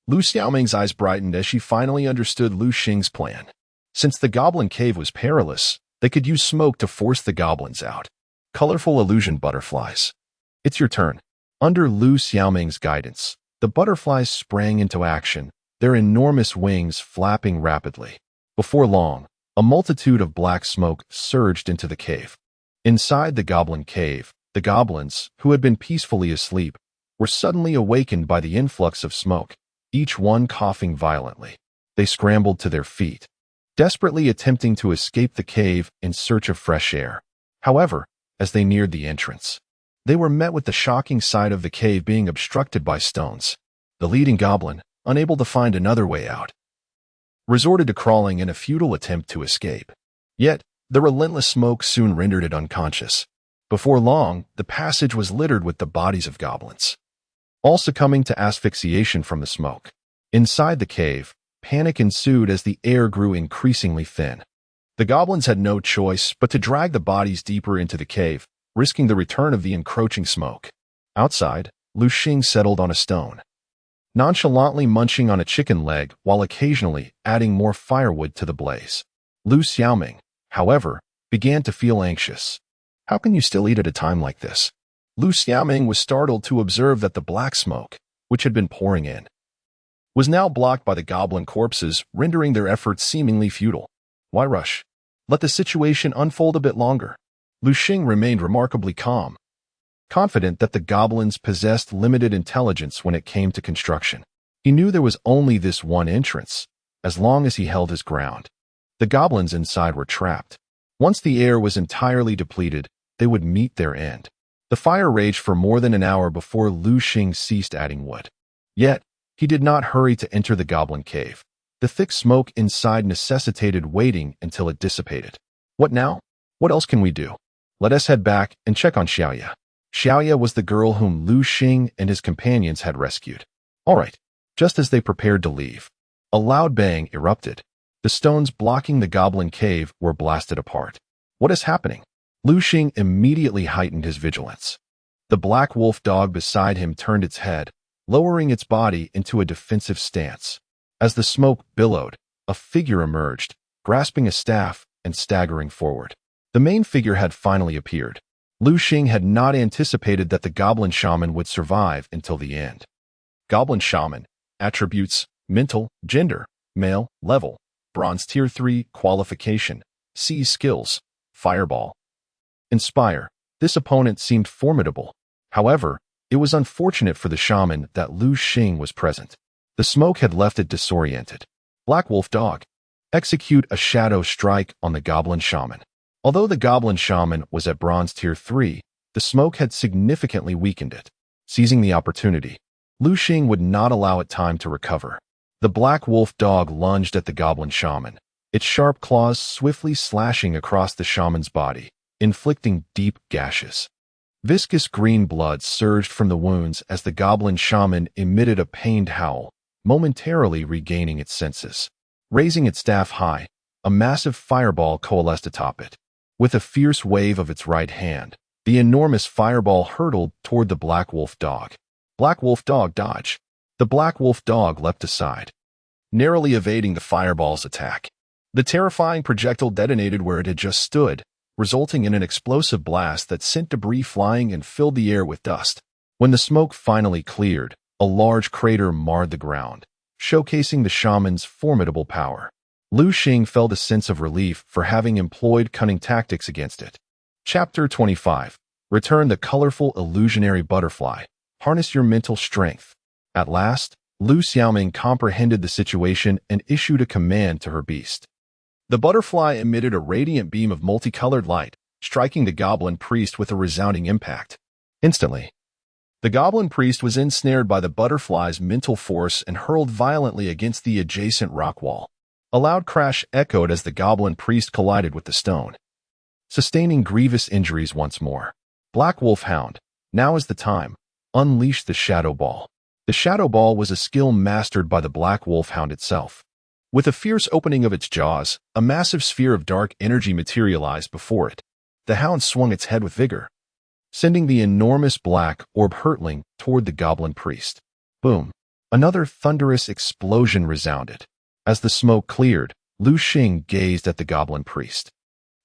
Liu Xiaoming's eyes brightened as she finally understood Liu Xing's plan. Since the goblin cave was perilous, they could use smoke to force the goblins out. Colorful illusion butterflies. It's your turn. Under Liu Xiaoming's guidance, the butterflies sprang into action, their enormous wings flapping rapidly. Before long, a multitude of black smoke surged into the cave. Inside the goblin cave, the goblins, who had been peacefully asleep, were suddenly awakened by the influx of smoke, each one coughing violently. They scrambled to their feet, desperately attempting to escape the cave in search of fresh air. However, as they neared the entrance, they were met with the shocking sight of the cave being obstructed by stones. The leading goblin, unable to find another way out, resorted to crawling in a futile attempt to escape. Yet, the relentless smoke soon rendered it unconscious. Before long, the passage was littered with the bodies of goblins, all succumbing to asphyxiation from the smoke. Inside the cave, panic ensued as the air grew increasingly thin. The goblins had no choice but to drag the bodies deeper into the cave, risking the return of the encroaching smoke. Outside, Liu Xing settled on a stone, nonchalantly munching on a chicken leg while occasionally adding more firewood to the blaze. Liu Xiaoming, however, began to feel anxious. How can you still eat at a time like this? Liu Xiaoming was startled to observe that the black smoke, which had been pouring in, was now blocked by the goblin corpses, rendering their efforts seemingly futile. Why rush? Let the situation unfold a bit longer. Liu Xing remained remarkably calm, confident that the goblins possessed limited intelligence when it came to construction. He knew there was only this one entrance, as long as he held his ground. The goblins inside were trapped. Once the air was entirely depleted, they would meet their end. The fire raged for more than an hour before Liu Xing ceased adding wood. Yet, he did not hurry to enter the goblin cave. The thick smoke inside necessitated waiting until it dissipated. What now? What else can we do? Let us head back and check on Xiaoya. Xiaoya was the girl whom Liu Xing and his companions had rescued. All right. Just as they prepared to leave, a loud bang erupted. The stones blocking the goblin cave were blasted apart. What is happening? Liu Xing immediately heightened his vigilance. The black wolf dog beside him turned its head, lowering its body into a defensive stance. As the smoke billowed, a figure emerged, grasping a staff and staggering forward. The main figure had finally appeared. Liu Xing had not anticipated that the goblin shaman would survive until the end. Goblin shaman. Attributes: mental, gender, male, level, bronze tier 3, qualification, C skills, fireball. Inspire. This opponent seemed formidable. However, it was unfortunate for the shaman that Liu Xing was present. The smoke had left it disoriented. Black wolf dog. Execute a shadow strike on the goblin shaman. Although the goblin shaman was at bronze tier 3, the smoke had significantly weakened it. Seizing the opportunity, Liu Xing would not allow it time to recover. The black wolf dog lunged at the goblin shaman, its sharp claws swiftly slashing across the shaman's body, inflicting deep gashes. Viscous green blood surged from the wounds as the goblin shaman emitted a pained howl, momentarily regaining its senses. Raising its staff high, a massive fireball coalesced atop it. With a fierce wave of its right hand, the enormous fireball hurtled toward the black wolf dog. Black wolf dog dodge. The black wolf dog leapt aside, narrowly evading the fireball's attack. The terrifying projectile detonated where it had just stood, resulting in an explosive blast that sent debris flying and filled the air with dust. When the smoke finally cleared, a large crater marred the ground, showcasing the shaman's formidable power. Liu Xing felt a sense of relief for having employed cunning tactics against it. Chapter 25. Return the colorful illusionary butterfly. Harness your mental strength. At last, Liu Xiaoming comprehended the situation and issued a command to her beast. The butterfly emitted a radiant beam of multicolored light, striking the goblin priest with a resounding impact. Instantly, the goblin priest was ensnared by the butterfly's mental force and hurled violently against the adjacent rock wall. A loud crash echoed as the goblin priest collided with the stone, sustaining grievous injuries once more. Black Wolf Hound. Now is the time. Unleash the Shadow Ball. The Shadow Ball was a skill mastered by the Black Wolf Hound itself. With a fierce opening of its jaws, a massive sphere of dark energy materialized before it. The hound swung its head with vigor, sending the enormous black orb hurtling toward the goblin priest. Boom. Another thunderous explosion resounded. As the smoke cleared, Liu Xing gazed at the goblin priest,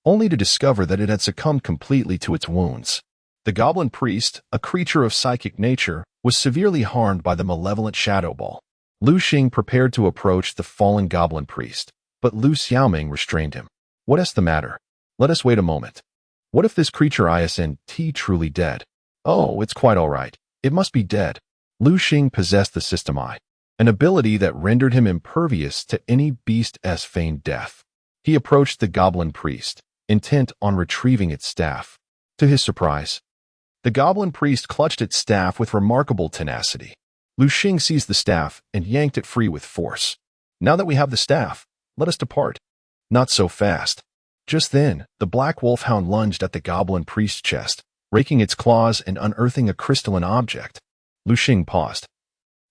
only to discover that it had succumbed completely to its wounds. The goblin priest, a creature of psychic nature, was severely harmed by the malevolent shadow ball. Liu Xing prepared to approach the fallen goblin priest, but Liu Xiaoming restrained him. What is the matter? Let us wait a moment. What if this creature isn't truly dead? Oh, it's quite all right. It must be dead. Liu Xing possessed the System Eye, an ability that rendered him impervious to any beast's feigned death. He approached the goblin priest, intent on retrieving its staff. To his surprise, the goblin priest clutched its staff with remarkable tenacity. Liu Xing seized the staff and yanked it free with force. Now that we have the staff, let us depart. Not so fast. Just then, the black wolfhound lunged at the goblin priest's chest, raking its claws and unearthing a crystalline object. Liu Xing paused,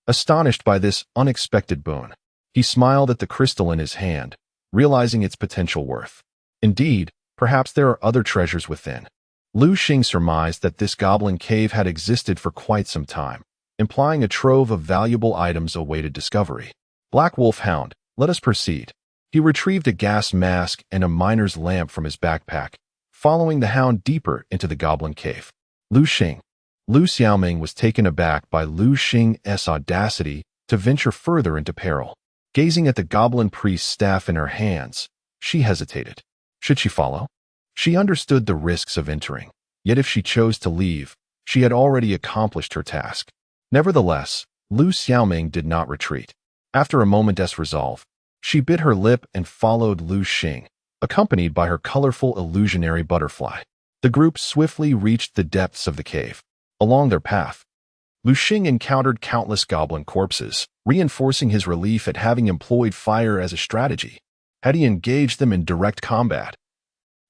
astonished by this unexpected boon. He smiled at the crystal in his hand, realizing its potential worth. Indeed, perhaps there are other treasures within. Liu Xing surmised that this goblin cave had existed for quite some time, implying a trove of valuable items awaited discovery. Black Wolfhound, let us proceed. He retrieved a gas mask and a miner's lamp from his backpack, following the hound deeper into the goblin cave. Liu Xing. Liu Xiaoming was taken aback by Liu Xing's audacity to venture further into peril. Gazing at the goblin priest's staff in her hands, she hesitated. Should she follow? She understood the risks of entering, yet if she chose to leave, she had already accomplished her task. Nevertheless, Liu Xiaoming did not retreat. After a moment's resolve, she bit her lip and followed Liu Xing, accompanied by her colorful illusionary butterfly. The group swiftly reached the depths of the cave. Along their path, Liu Xing encountered countless goblin corpses, reinforcing his relief at having employed fire as a strategy. Had he engaged them in direct combat,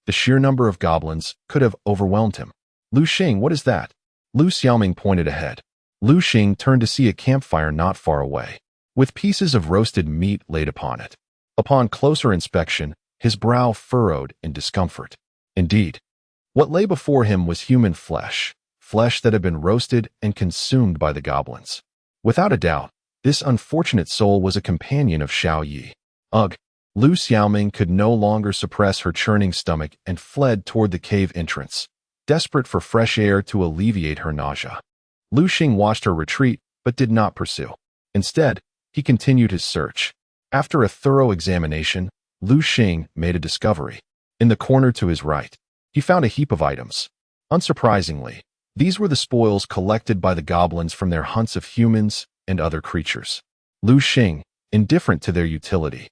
the sheer number of goblins could have overwhelmed him. Liu Xing, what is that? Liu Xiaoming pointed ahead. Liu Xing turned to see a campfire not far away, with pieces of roasted meat laid upon it. Upon closer inspection, his brow furrowed in discomfort. Indeed, what lay before him was human flesh that had been roasted and consumed by the goblins. Without a doubt, this unfortunate soul was a companion of Xiao Yi. Ugh! Liu Xiaoming could no longer suppress her churning stomach and fled toward the cave entrance, desperate for fresh air to alleviate her nausea. Liu Xing watched her retreat, but did not pursue. Instead, he continued his search. After a thorough examination, Liu Xing made a discovery. In the corner to his right, he found a heap of items. Unsurprisingly, these were the spoils collected by the goblins from their hunts of humans and other creatures. Liu Xing, indifferent to their utility,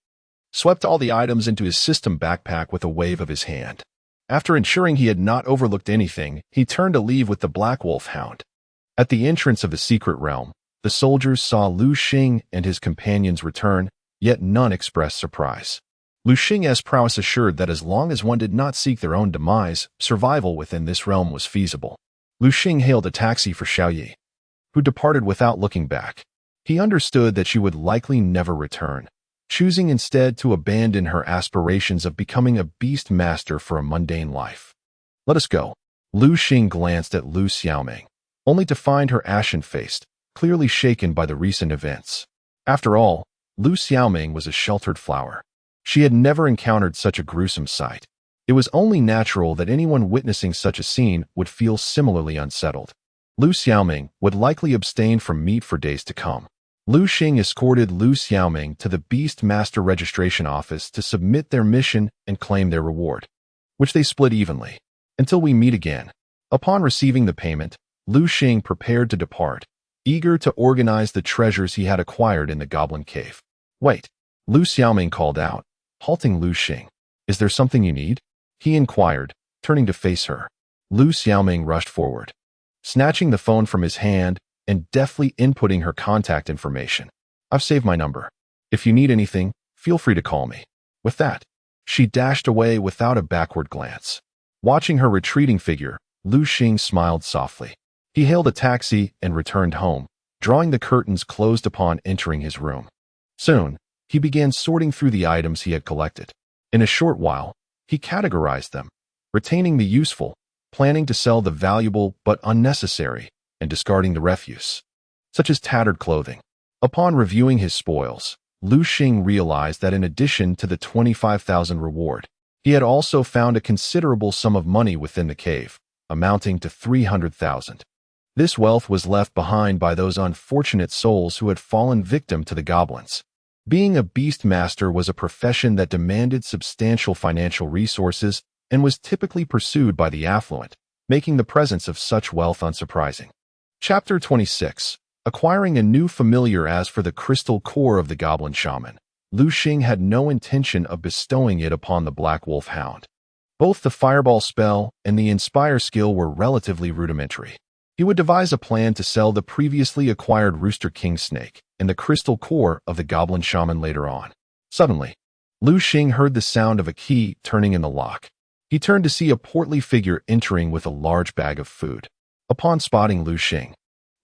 swept all the items into his system backpack with a wave of his hand. After ensuring he had not overlooked anything, he turned to leave with the Black Wolfhound. At the entrance of the secret realm, the soldiers saw Liu Xing and his companions return, yet none expressed surprise. Liu Xing's prowess assured that as long as one did not seek their own demise, survival within this realm was feasible. Liu Xing hailed a taxi for Xiao Yi, who departed without looking back. He understood that she would likely never return, choosing instead to abandon her aspirations of becoming a beast master for a mundane life. Let us go. Liu Xing glanced at Liu Xiaoming, only to find her ashen-faced, clearly shaken by the recent events. After all, Liu Xiaoming was a sheltered flower. She had never encountered such a gruesome sight. It was only natural that anyone witnessing such a scene would feel similarly unsettled. Liu Xiaoming would likely abstain from meat for days to come. Liu Xing escorted Liu Xiaoming to the Beast Master Registration Office to submit their mission and claim their reward, which they split evenly. Until we meet again. Upon receiving the payment, Liu Xing prepared to depart, eager to organize the treasures he had acquired in the Goblin Cave. Wait, Liu Xiaoming called out, halting Liu Xing. Is there something you need? He inquired, turning to face her. Liu Xiaoming rushed forward, snatching the phone from his hand and deftly inputting her contact information. I've saved my number. If you need anything, feel free to call me. With that, she dashed away without a backward glance. Watching her retreating figure, Liu Xing smiled softly. He hailed a taxi and returned home, drawing the curtains closed upon entering his room. Soon, he began sorting through the items he had collected. In a short while, he categorized them, retaining the useful, planning to sell the valuable but unnecessary, and discarding the refuse. such as tattered clothing. Upon reviewing his spoils, Liu Xing realized that in addition to the 25,000 reward, he had also found a considerable sum of money within the cave, amounting to 300,000. This wealth was left behind by those unfortunate souls who had fallen victim to the goblins. Being a beast master was a profession that demanded substantial financial resources and was typically pursued by the affluent, making the presence of such wealth unsurprising. Chapter 26. Acquiring a new familiar. As for the crystal core of the goblin shaman, Liu Xing had no intention of bestowing it upon the Black Wolf Hound. Both the fireball spell and the inspire skill were relatively rudimentary. He would devise a plan to sell the previously acquired Rooster King snake and the crystal core of the goblin shaman later on. Suddenly, Liu Xing heard the sound of a key turning in the lock. He turned to see a portly figure entering with a large bag of food. Upon spotting Liu Xing,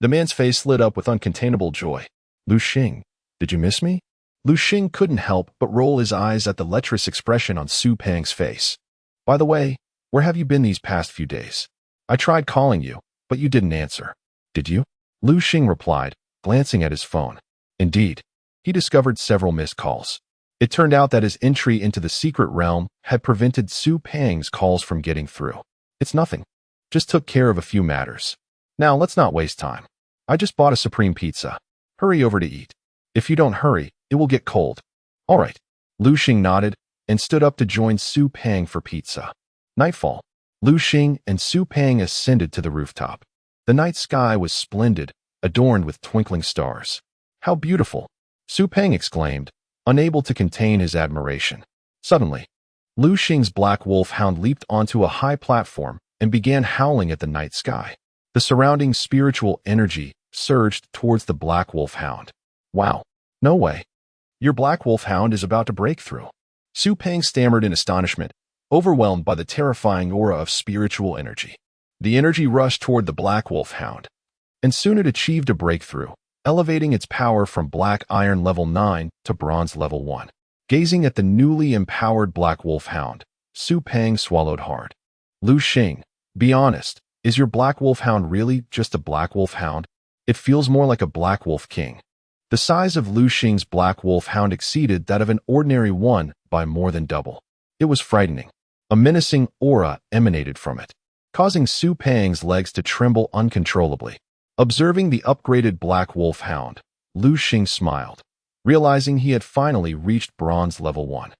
the man's face lit up with uncontainable joy. "Liu Xing, did you miss me?" Liu Xing couldn't help but roll his eyes at the lecherous expression on Su Peng's face. "By the way, where have you been these past few days? I tried calling you, but you didn't answer." "Did you?" Liu Xing replied, glancing at his phone. Indeed, he discovered several missed calls. It turned out that his entry into the secret realm had prevented Su Peng's calls from getting through. "It's nothing. Just took care of a few matters. Now let's not waste time. I just bought a supreme pizza. Hurry over to eat. If you don't hurry, it will get cold." "All right." Liu Xing nodded and stood up to join Su Peng for pizza. Nightfall. Liu Xing and Su Peng ascended to the rooftop. The night sky was splendid, adorned with twinkling stars. "How beautiful!" Su Peng exclaimed, unable to contain his admiration. Suddenly, Liu Xing's Black Wolf Hound leaped onto a high platform and began howling at the night sky. The surrounding spiritual energy surged towards the Black Wolf Hound. "Wow, no way. Your Black Wolf Hound is about to break through." Su Peng stammered in astonishment, overwhelmed by the terrifying aura of spiritual energy. The energy rushed toward the Black Wolf Hound, and soon it achieved a breakthrough, elevating its power from Black Iron Level 9 to Bronze Level 1. Gazing at the newly empowered Black Wolf Hound, Su Peng swallowed hard. "Liu Xing, be honest, is your Black Wolf Hound really just a Black Wolf Hound? It feels more like a Black Wolf King." The size of Liu Xing's Black Wolf Hound exceeded that of an ordinary one by more than double. It was frightening. A menacing aura emanated from it, causing Su Peng's legs to tremble uncontrollably. Observing the upgraded Black Wolf Hound, Liu Xing smiled, realizing he had finally reached Bronze Level 1.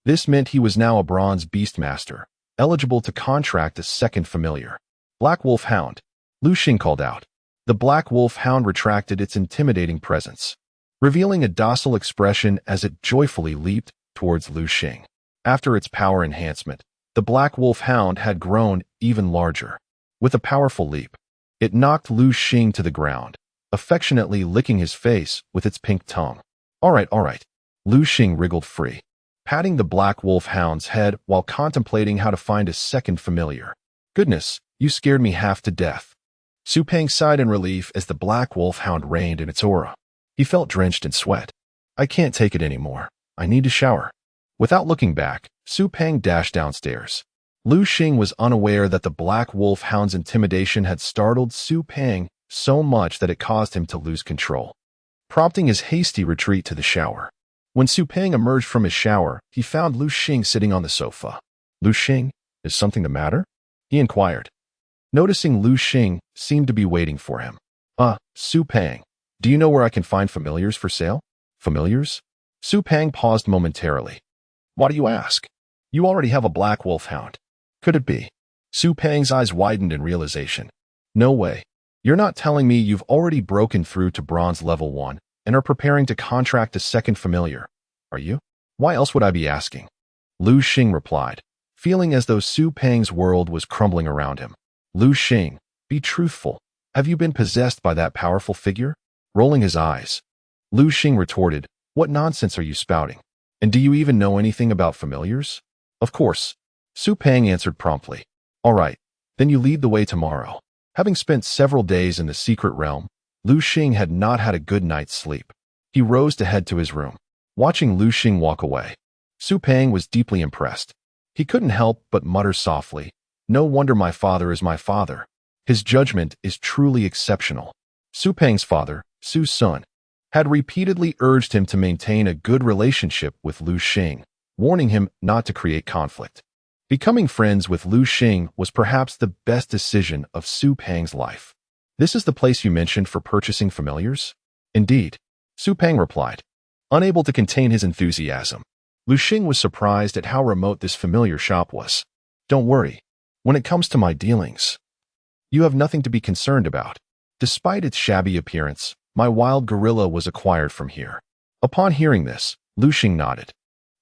This meant he was now a Bronze Beastmaster, eligible to contract a second familiar. "Black Wolf Hound," Liu Xing called out. The Black Wolf Hound retracted its intimidating presence, revealing a docile expression as it joyfully leaped towards Liu Xing. After its power enhancement, the Black Wolf Hound had grown even larger. With a powerful leap, it knocked Liu Xing to the ground, affectionately licking his face with its pink tongue. All right. Liu Xing wriggled free, patting the Black Wolf Hound's head while contemplating how to find a second familiar. "Goodness, you scared me half to death." Su Peng sighed in relief as the Black Wolf Hound reigned in its aura. He felt drenched in sweat. "I can't take it anymore. I need to shower." Without looking back, Su Peng dashed downstairs. Liu Xing was unaware that the Black Wolf Hound's intimidation had startled Su Peng so much that it caused him to lose control, prompting his hasty retreat to the shower. When Su Peng emerged from his shower, he found Liu Xing sitting on the sofa. "Liu Xing, is something the matter?" he inquired, noticing Liu Xing seemed to be waiting for him. Su Peng, do you know where I can find familiars for sale?" "Familiars?" Su Peng paused momentarily. "Why do you ask? You already have a Black Wolf Hound. Could it be?" Su Peng's eyes widened in realization. "No way. You're not telling me you've already broken through to Bronze Level 1 and are preparing to contract a second familiar, are you? Why else would I be asking?" Liu Xing replied, feeling as though Su Peng's world was crumbling around him. "Liu Xing, be truthful. Have you been possessed by that powerful figure?" Rolling his eyes, Liu Xing retorted, "What nonsense are you spouting? And do you even know anything about familiars?" "Of course," Su Peng answered promptly. "All right, then you lead the way tomorrow." Having spent several days in the secret realm, Liu Xing had not had a good night's sleep. He rose to head to his room. Watching Liu Xing walk away, Su Peng was deeply impressed. He couldn't help but mutter softly, "No wonder my father is my father. His judgment is truly exceptional." Su Peng's father, Su Sun, had repeatedly urged him to maintain a good relationship with Liu Xing, warning him not to create conflict. Becoming friends with Liu Xing was perhaps the best decision of Su Pang's life. "This is the place you mentioned for purchasing familiars?" "Indeed," Su Pang replied, unable to contain his enthusiasm. Liu Xing was surprised at how remote this familiar shop was. "Don't worry. When it comes to my dealings, you have nothing to be concerned about. Despite its shabby appearance, my wild gorilla was acquired from here." Upon hearing this, Liu Xing nodded.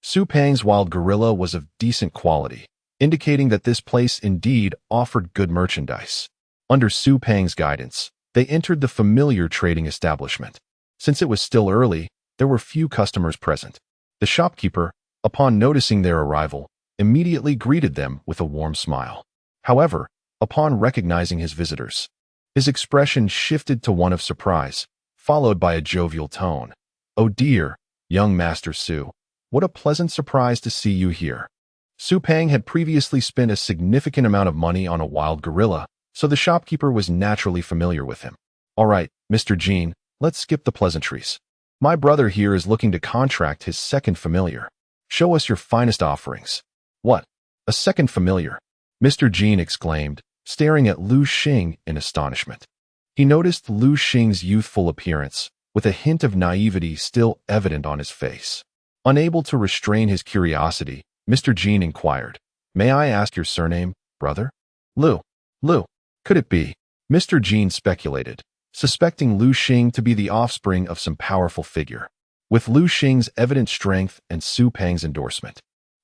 Su Pang's wild gorilla was of decent quality, indicating that this place indeed offered good merchandise. Under Su Pang's guidance, they entered the familiar trading establishment. Since it was still early, there were few customers present. The shopkeeper, upon noticing their arrival, immediately greeted them with a warm smile. However, upon recognizing his visitors, his expression shifted to one of surprise, followed by a jovial tone. "Oh dear, young Master Su, what a pleasant surprise to see you here." Su Pang had previously spent a significant amount of money on a wild gorilla, so the shopkeeper was naturally familiar with him. "All right, Mr. Jean, let's skip the pleasantries. My brother here is looking to contract his second familiar. Show us your finest offerings." "What? A second familiar?" Mr. Jean exclaimed, staring at Liu Xing in astonishment. He noticed Liu Xing's youthful appearance, with a hint of naivety still evident on his face. Unable to restrain his curiosity, Mr. Jean inquired, "May I ask your surname, brother?" "Liu. Liu. Could it be?" Mr. Jean speculated, suspecting Liu Xing to be the offspring of some powerful figure. With Liu Xing's evident strength and Su Pang's endorsement,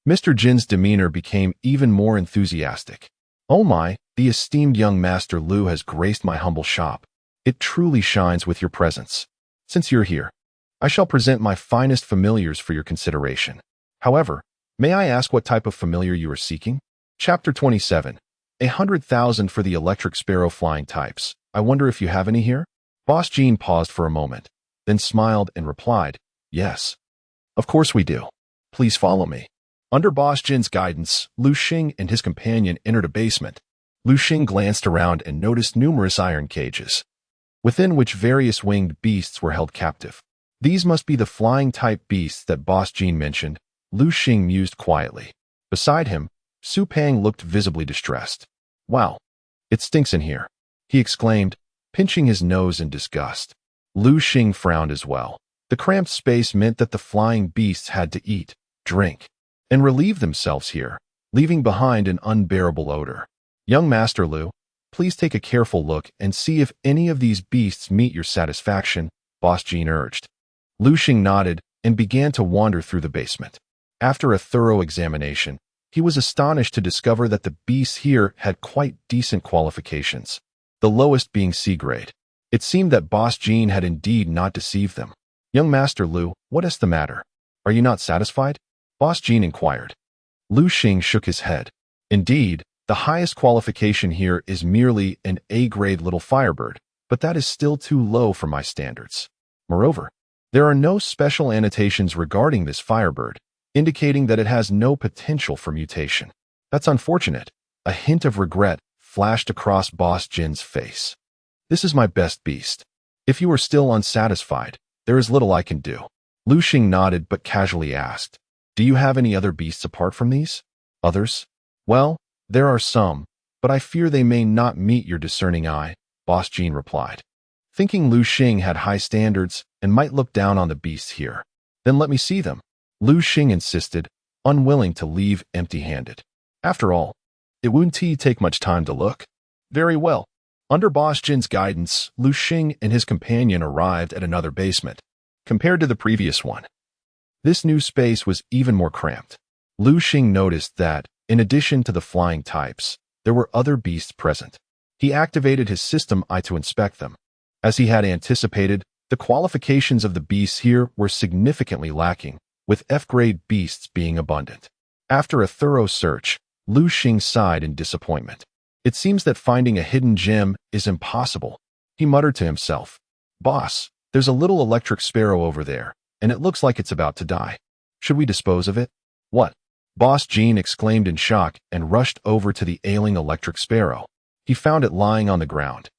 Mr. Jin's demeanor became even more enthusiastic. "Oh my, the esteemed young Master Liu has graced my humble shop. It truly shines with your presence. Since you're here, I shall present my finest familiars for your consideration. However, may I ask what type of familiar you are seeking?" Chapter 27. 100,000 for the electric sparrow flying types. I wonder if you have any here? Boss Jean paused for a moment, then smiled and replied, "Yes. Of course we do. Please follow me." Under Boss Jin's guidance, Liu Xing and his companion entered a basement. Liu Xing glanced around and noticed numerous iron cages, within which various winged beasts were held captive. "These must be the flying-type beasts that Boss Jean mentioned," Liu Xing mused quietly. Beside him, Su Pang looked visibly distressed. "Wow, it stinks in here," he exclaimed, pinching his nose in disgust. Liu Xing frowned as well. The cramped space meant that the flying beasts had to eat, drink, and relieve themselves here, leaving behind an unbearable odor. "Young Master Liu, please take a careful look and see if any of these beasts meet your satisfaction," Boss Jean urged. Liu Xing nodded and began to wander through the basement. After a thorough examination, he was astonished to discover that the beasts here had quite decent qualifications, the lowest being C grade. It seemed that Boss Jean had indeed not deceived them. "Young Master Liu, what is the matter? Are you not satisfied?" Boss Jean inquired. Liu Xing shook his head. "Indeed, the highest qualification here is merely an A-grade little firebird, but that is still too low for my standards. Moreover, there are no special annotations regarding this firebird, indicating that it has no potential for mutation. That's unfortunate." A hint of regret flashed across Boss Jin's face. "This is my best beast. If you are still unsatisfied, there is little I can do." Liu Xing nodded but casually asked, "Do you have any other beasts apart from these?" "Others? Well, there are some, but I fear they may not meet your discerning eye," Boss Jean replied, thinking Liu Xing had high standards and might look down on the beasts here. "Then let me see them," Liu Xing insisted, unwilling to leave empty-handed. After all, it wouldn't take much time to look. Very well. Under Boss Jin's guidance, Liu Xing and his companion arrived at another basement. Compared to the previous one, this new space was even more cramped. Liu Xing noticed that, in addition to the flying types, there were other beasts present. He activated his system eye to inspect them. As he had anticipated, the qualifications of the beasts here were significantly lacking, with F-grade beasts being abundant. After a thorough search, Liu Xing sighed in disappointment. It seems that finding a hidden gem is impossible. He muttered to himself, "Boss, there's a little electric sparrow over there, and it looks like it's about to die. Should we dispose of it?" "What?" Boss Jean exclaimed in shock and rushed over to the ailing electric sparrow. He found it lying on the ground,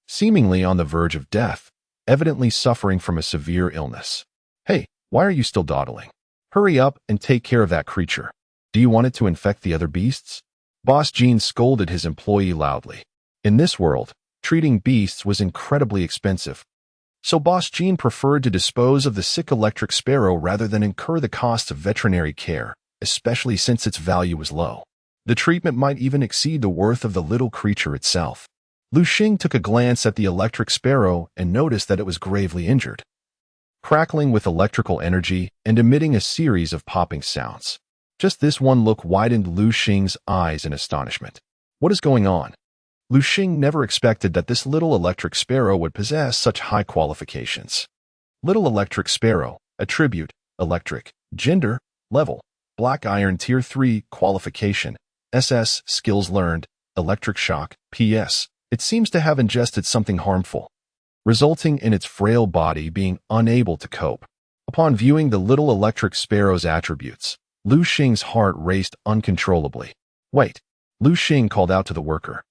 seemingly on the verge of death, evidently suffering from a severe illness. Hey, why are you still dawdling? Hurry up and take care of that creature. Do you want it to infect the other beasts? Boss Jean scolded his employee loudly. In this world, treating beasts was incredibly expensive. So Boss Jean preferred to dispose of the sick electric sparrow rather than incur the costs of veterinary care, especially since its value was low. The treatment might even exceed the worth of the little creature itself. Liu Xing took a glance at the electric sparrow and noticed that it was gravely injured, crackling with electrical energy and emitting a series of popping sounds. Just this one look widened Liu Xing's eyes in astonishment. What is going on? Liu Xing never expected that this little electric sparrow would possess such high qualifications. Little electric sparrow, attribute, electric, gender, level, black iron tier 3, qualification, SS, skills learned, electric shock, PS. It seems to have ingested something harmful, resulting in its frail body being unable to cope. Upon viewing the little electric sparrow's attributes, Liu Xing's heart raced uncontrollably. Wait, Liu Xing called out to the worker.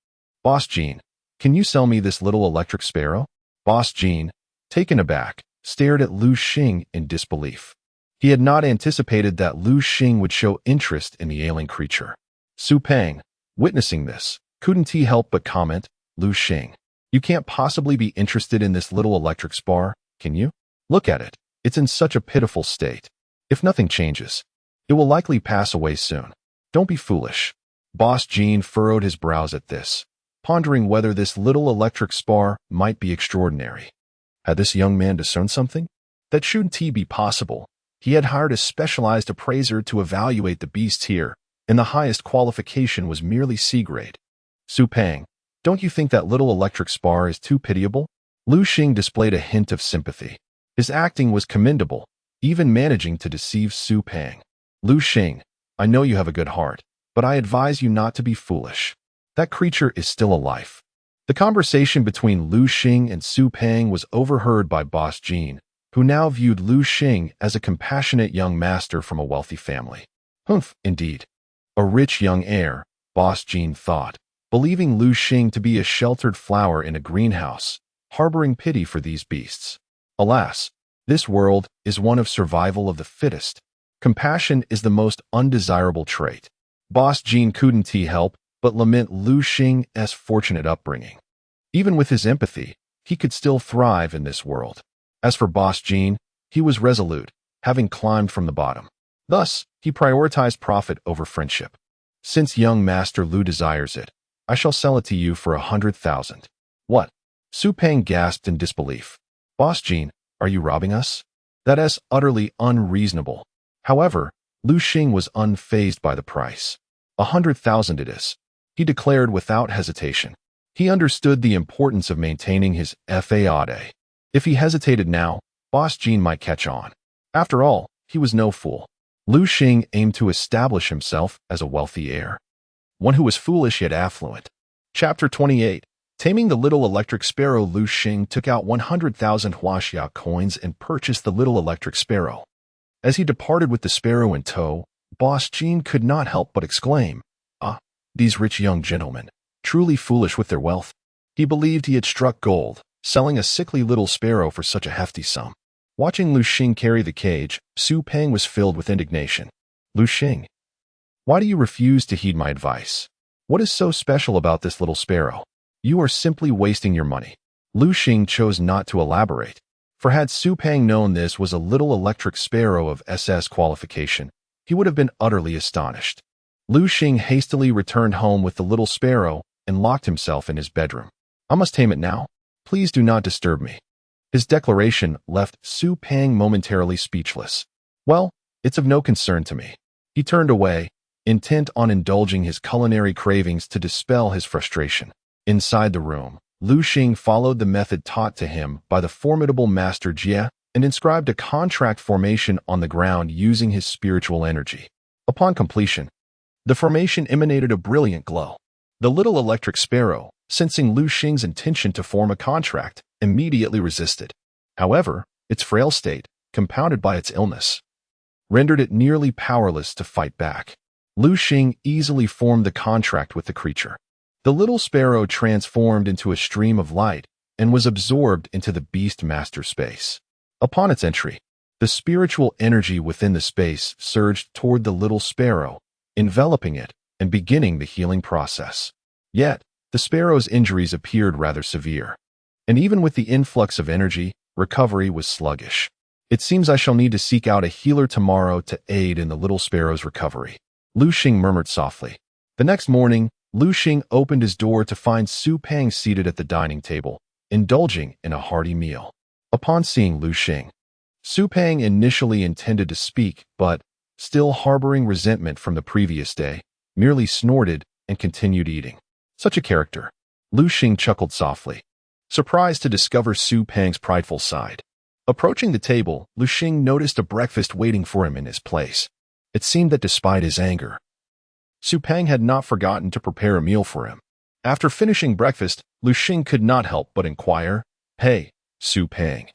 Boss Jean, can you sell me this little electric sparrow? Boss Jean, taken aback, stared at Liu Xing in disbelief. He had not anticipated that Liu Xing would show interest in the ailing creature. Su Peng, witnessing this, couldn't he help but comment, Liu Xing, you can't possibly be interested in this little electric spar, can you? Look at it. It's in such a pitiful state. If nothing changes, it will likely pass away soon. Don't be foolish. Boss Jean furrowed his brows at this, pondering whether this little electric spar might be extraordinary. Had this young man discerned something? That shouldn't be possible. He had hired a specialized appraiser to evaluate the beasts here, and the highest qualification was merely C grade. Su Peng, don't you think that little electric spar is too pitiable? Liu Xing displayed a hint of sympathy. His acting was commendable, even managing to deceive Su Peng. Liu Xing, I know you have a good heart, but I advise you not to be foolish. That creature is still alive. The conversation between Liu Xing and Su Peng was overheard by Boss Jean, who now viewed Liu Xing as a compassionate young master from a wealthy family. Humph, indeed. A rich young heir, Boss Jean thought, believing Liu Xing to be a sheltered flower in a greenhouse, harboring pity for these beasts. Alas, this world is one of survival of the fittest. Compassion is the most undesirable trait. Boss Jean couldn't help but lament Liu Xing's fortunate upbringing. Even with his empathy, he could still thrive in this world. As for Boss Jean, he was resolute, having climbed from the bottom. Thus, he prioritized profit over friendship. Since young Master Liu desires it, I shall sell it to you for 100,000. What? Su Peng gasped in disbelief. Boss Jean, are you robbing us? That is utterly unreasonable. However, Liu Xing was unfazed by the price. 100,000 it is, he declared without hesitation. He understood the importance of maintaining his FAAD. If he hesitated now, Boss Jean might catch on. After all, he was no fool. Liu Xing aimed to establish himself as a wealthy heir, one who was foolish yet affluent. Chapter 28. Taming the little electric sparrow. Liu Xing took out 100,000 huaxia coins and purchased the little electric sparrow. As he departed with the sparrow in tow, Boss Jean could not help but exclaim, "Ah, these rich young gentlemen, truly foolish with their wealth." He believed he had struck gold, selling a sickly little sparrow for such a hefty sum. Watching Liu Xing carry the cage, Su Peng was filled with indignation. Liu Xing, why do you refuse to heed my advice? What is so special about this little sparrow? You are simply wasting your money. Liu Xing chose not to elaborate, for had Su Peng known this was a little electric sparrow of SS qualification, he would have been utterly astonished. Liu Xing hastily returned home with the little sparrow and locked himself in his bedroom. I must tame it now. Please do not disturb me. His declaration left Su Peng momentarily speechless. Well, it's of no concern to me. He turned away, intent on indulging his culinary cravings to dispel his frustration. Inside the room, Liu Xing followed the method taught to him by the formidable Master Jie and inscribed a contract formation on the ground using his spiritual energy. Upon completion, the formation emanated a brilliant glow. The little electric sparrow, sensing Liu Xing's intention to form a contract, immediately resisted. However, its frail state, compounded by its illness, rendered it nearly powerless to fight back. Liu Xing easily formed the contract with the creature. The little sparrow transformed into a stream of light, and was absorbed into the Beast Master space. Upon its entry, the spiritual energy within the space surged toward the little sparrow, enveloping it and beginning the healing process. Yet, the sparrow's injuries appeared rather severe, and even with the influx of energy, recovery was sluggish. It seems I shall need to seek out a healer tomorrow to aid in the little sparrow's recovery, Liu Xing murmured softly. The next morning, Liu Xing opened his door to find Su Peng seated at the dining table, indulging in a hearty meal. Upon seeing Liu Xing, Su Peng initially intended to speak, but, still harboring resentment from the previous day, merely snorted and continued eating. Such a character. Liu Xing chuckled softly, surprised to discover Su Peng's prideful side. Approaching the table, Liu Xing noticed a breakfast waiting for him in his place. It seemed that despite his anger, Su Peng had not forgotten to prepare a meal for him. After finishing breakfast, Liu Xing could not help but inquire, "Hey, Su Peng,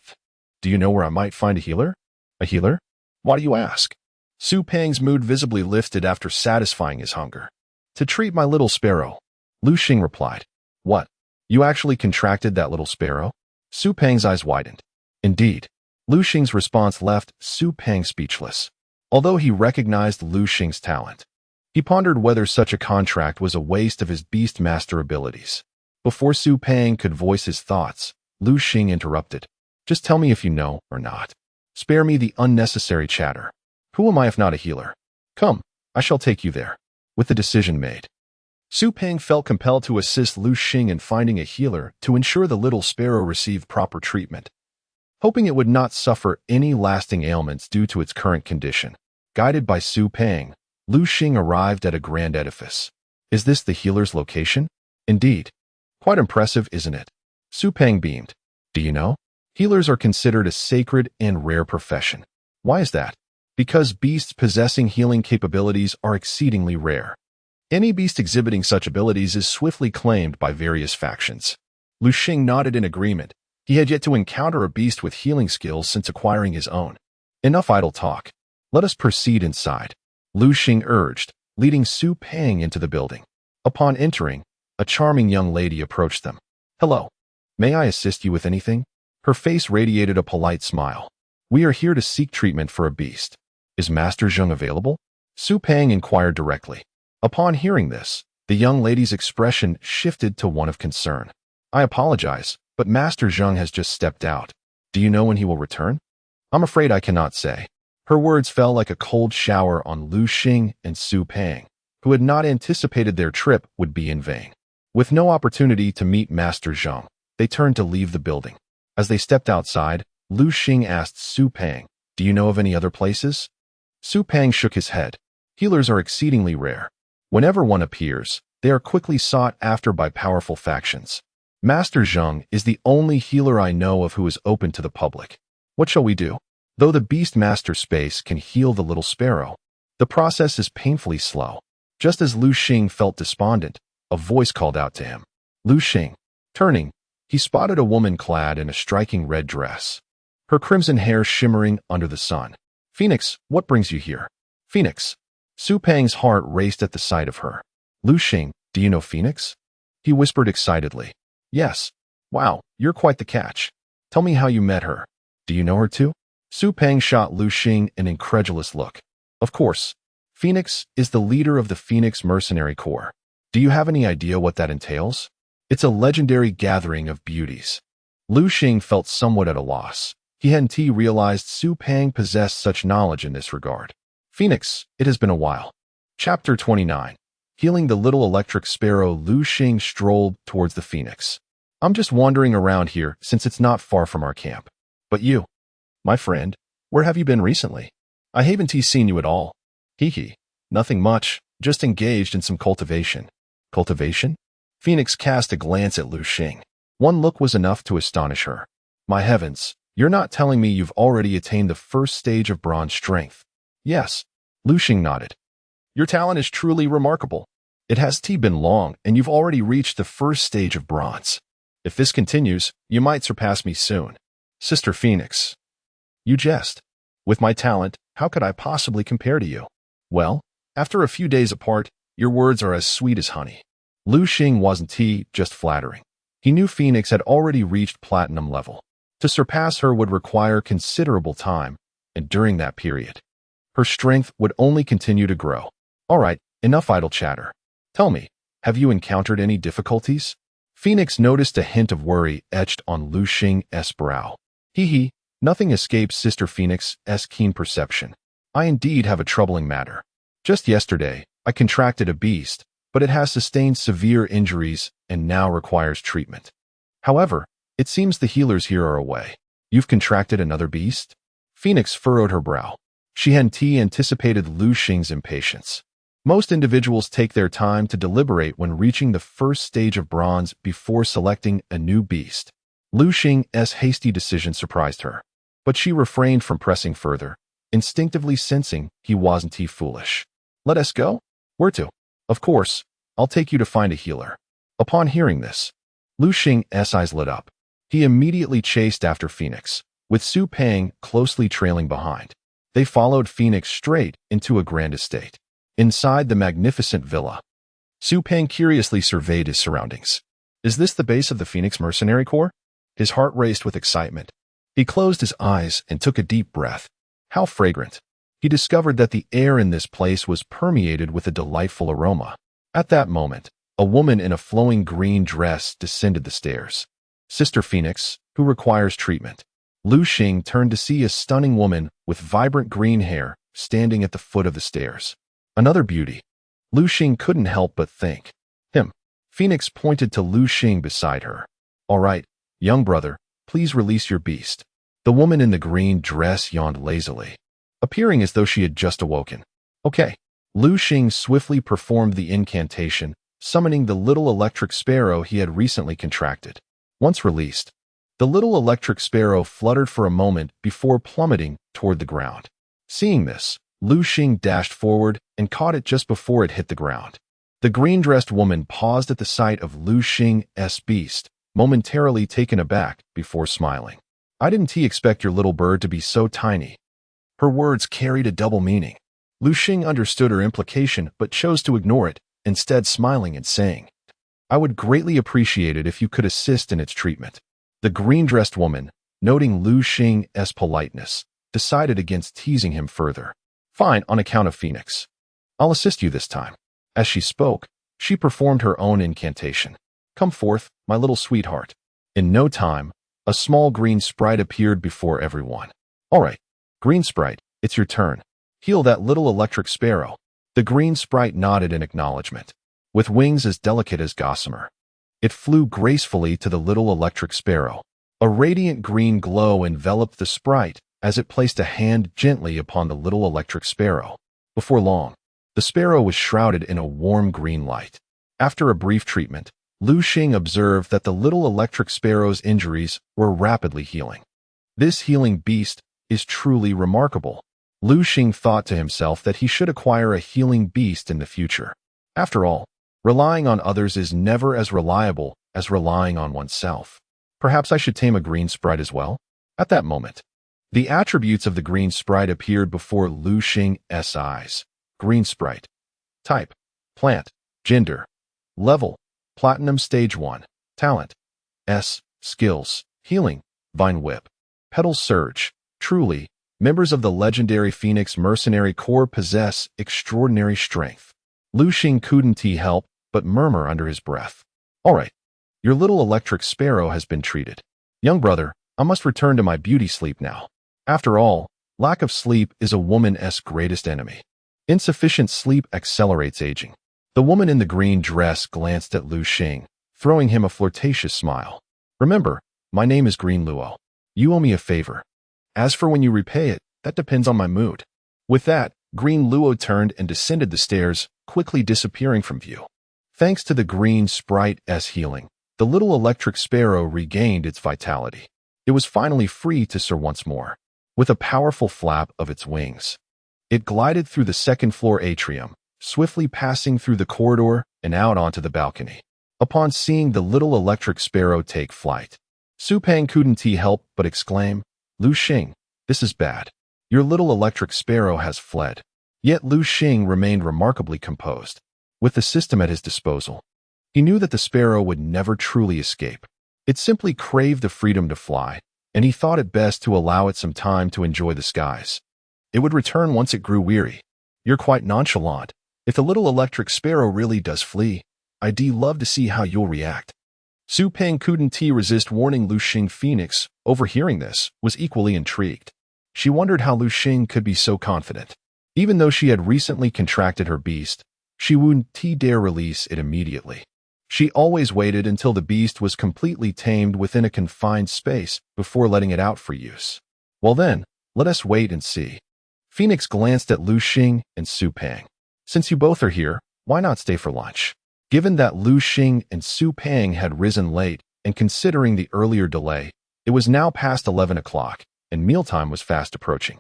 do you know where I might find a healer?" "A healer? Why do you ask?" Su Peng's mood visibly lifted after satisfying his hunger. "To treat my little sparrow," Liu Xing replied. "What? You actually contracted that little sparrow?" Su Peng's eyes widened. Indeed, Liu Xing's response left Su Peng speechless. Although he recognized Liu Xing's talent, he pondered whether such a contract was a waste of his beast master abilities. Before Su Peng could voice his thoughts, Liu Xing interrupted. "Just tell me if you know or not. Spare me the unnecessary chatter. Who am I if not a healer? Come, I shall take you there." With the decision made, Su Peng felt compelled to assist Liu Xing in finding a healer to ensure the little sparrow received proper treatment. Hoping it would not suffer any lasting ailments due to its current condition, guided by Su Peng, Liu Xing arrived at a grand edifice. "Is this the healer's location?" "Indeed. Quite impressive, isn't it?" Su Peng beamed. "Do you know? Healers are considered a sacred and rare profession." "Why is that?" "Because beasts possessing healing capabilities are exceedingly rare. Any beast exhibiting such abilities is swiftly claimed by various factions." Liu Xing nodded in agreement. He had yet to encounter a beast with healing skills since acquiring his own. "Enough idle talk. Let us proceed inside," Liu Xing urged, leading Su Peng into the building. Upon entering, a charming young lady approached them. "Hello. May I assist you with anything?" Her face radiated a polite smile. "We are here to seek treatment for a beast. Is Master Zheng available?" Su Peng inquired directly. Upon hearing this, the young lady's expression shifted to one of concern. "I apologize, but Master Zheng has just stepped out. Do you know when he will return?" "I'm afraid I cannot say." Her words fell like a cold shower on Liu Xing and Su Peng, who had not anticipated their trip would be in vain. With no opportunity to meet Master Zheng, they turned to leave the building. As they stepped outside, Liu Xing asked Su Peng, "Do you know of any other places?" Su Peng shook his head. "Healers are exceedingly rare. Whenever one appears, they are quickly sought after by powerful factions. Master Zheng is the only healer I know of who is open to the public. What shall we do?" Though the Beast Master space can heal the little sparrow, the process is painfully slow. Just as Liu Xing felt despondent, a voice called out to him. Liu Xing. Turning, he spotted a woman clad in a striking red dress, her crimson hair shimmering under the sun. "Phoenix, what brings you here?" "Phoenix." Su Peng's heart raced at the sight of her. "Liu Xing, do you know Phoenix?" He whispered excitedly. "Yes. Wow, you're quite the catch. Tell me how you met her. Do you know her too?" Su Peng shot Liu Xing an incredulous look. "Of course. Phoenix is the leader of the Phoenix Mercenary Corps. Do you have any idea what that entails?" "It's a legendary gathering of beauties." Liu Xing felt somewhat at a loss. He hadn't realized Su Peng possessed such knowledge in this regard. "Phoenix, it has been a while." Chapter 29. Healing the little electric sparrow. Liu Xing strolled towards the Phoenix. "I'm just wandering around here since it's not far from our camp. But you, my friend, where have you been recently? I haven't seen you at all." "Hee. Nothing much, just engaged in some cultivation." "Cultivation?" Phoenix cast a glance at Liu Xing. One look was enough to astonish her. "My heavens, you're not telling me you've already attained the first stage of bronze strength?" "Yes." Liu Xing nodded. "Your talent is truly remarkable. It has been long, and you've already reached the first stage of bronze. If this continues, you might surpass me soon." "Sister Phoenix, you jest. With my talent, how could I possibly compare to you?" "Well, after a few days apart, your words are as sweet as honey." Liu Xing wasn't just flattering. He knew Phoenix had already reached platinum level. To surpass her would require considerable time, and during that period, her strength would only continue to grow. All right, enough idle chatter. Tell me, have you encountered any difficulties? Phoenix noticed a hint of worry etched on Liu Xing's brow. Hee, nothing escapes Sister Phoenix's keen perception. I indeed have a troubling matter. Just yesterday, I contracted a beast, but it has sustained severe injuries and now requires treatment. However, it seems the healers here are away. You've contracted another beast? Phoenix furrowed her brow. She hadn't anticipated Liu Xing's impatience. Most individuals take their time to deliberate when reaching the first stage of bronze before selecting a new beast. Liu Xing's hasty decision surprised her, but she refrained from pressing further, instinctively sensing he wasn't foolish. Let us go? Where to? Of course, I'll take you to find a healer. Upon hearing this, Liu Xing's eyes lit up. He immediately chased after Phoenix, with Su Peng closely trailing behind. They followed Phoenix straight into a grand estate. Inside the magnificent villa, Su Peng curiously surveyed his surroundings. Is this the base of the Phoenix Mercenary Corps? His heart raced with excitement. He closed his eyes and took a deep breath. How fragrant! He discovered that the air in this place was permeated with a delightful aroma. At that moment, a woman in a flowing green dress descended the stairs. Sister Phoenix, who requires treatment. Liu Xing turned to see a stunning woman with vibrant green hair standing at the foot of the stairs. Another beauty. Liu Xing couldn't help but think. Him. Phoenix pointed to Liu Xing beside her. All right, young brother, please release your beast. The woman in the green dress yawned lazily, appearing as though she had just awoken. Okay. Liu Xing swiftly performed the incantation, summoning the little electric sparrow he had recently contracted. Once released, the little electric sparrow fluttered for a moment before plummeting toward the ground. Seeing this, Liu Xing dashed forward and caught it just before it hit the ground. The green-dressed woman paused at the sight of Liu Xing's beast, momentarily taken aback before smiling. I didn't expect your little bird to be so tiny. Her words carried a double meaning. Liu Xing understood her implication but chose to ignore it, instead smiling and saying, I would greatly appreciate it if you could assist in its treatment. The green-dressed woman, noting Liu Xing's politeness, decided against teasing him further. Fine, on account of Phoenix. I'll assist you this time. As she spoke, she performed her own incantation. Come forth, my little sweetheart. In no time, a small green sprite appeared before everyone. All right, green sprite, it's your turn. Heal that little electric sparrow. The green sprite nodded in acknowledgement. With wings as delicate as gossamer, it flew gracefully to the little electric sparrow. A radiant green glow enveloped the sprite as it placed a hand gently upon the little electric sparrow. Before long, the sparrow was shrouded in a warm green light. After a brief treatment, Liu Xing observed that the little electric sparrow's injuries were rapidly healing. This healing beast is truly remarkable. Liu Xing thought to himself that he should acquire a healing beast in the future. After all, relying on others is never as reliable as relying on oneself. Perhaps I should tame a green sprite as well? At that moment, the attributes of the green sprite appeared before Liu Xing's eyes. Green sprite. Type: plant. Gender: level: platinum stage 1. Talent: S. Skills: healing, vine whip, petal surge. Truly, members of the legendary Phoenix Mercenary Corps possess extraordinary strength. Liu Xing couldn't help but murmur under his breath. All right, your little electric sparrow has been treated. Young brother, I must return to my beauty sleep now. After all, lack of sleep is a woman's greatest enemy. Insufficient sleep accelerates aging. The woman in the green dress glanced at Liu Xing, throwing him a flirtatious smile. Remember, my name is Green Luo. You owe me a favor. As for when you repay it, that depends on my mood. With that, Green Luo turned and descended the stairs, quickly disappearing from view. Thanks to the green sprite's healing, the little electric sparrow regained its vitality. It was finally free to soar once more. With a powerful flap of its wings, it glided through the second-floor atrium, swiftly passing through the corridor and out onto the balcony. Upon seeing the little electric sparrow take flight, Su Peng couldn't help but exclaim, Liu Xing, this is bad. Your little electric sparrow has fled. Yet Liu Xing remained remarkably composed. With the system at his disposal, he knew that the sparrow would never truly escape. It simply craved the freedom to fly, and he thought it best to allow it some time to enjoy the skies. It would return once it grew weary. You're quite nonchalant. If the little electric sparrow really does flee, I'd love to see how you'll react. Su Peng couldn't resist warning Liu Xing. Phoenix, overhearing this, was equally intrigued. She wondered how Liu Xing could be so confident. Even though she had recently contracted her beast, she wouldn't dare release it immediately. She always waited until the beast was completely tamed within a confined space before letting it out for use. Well then, let us wait and see. Phoenix glanced at Liu Xing and Su Peng. Since you both are here, why not stay for lunch? Given that Liu Xing and Su Peng had risen late, and considering the earlier delay, it was now past 11 o'clock, and mealtime was fast approaching.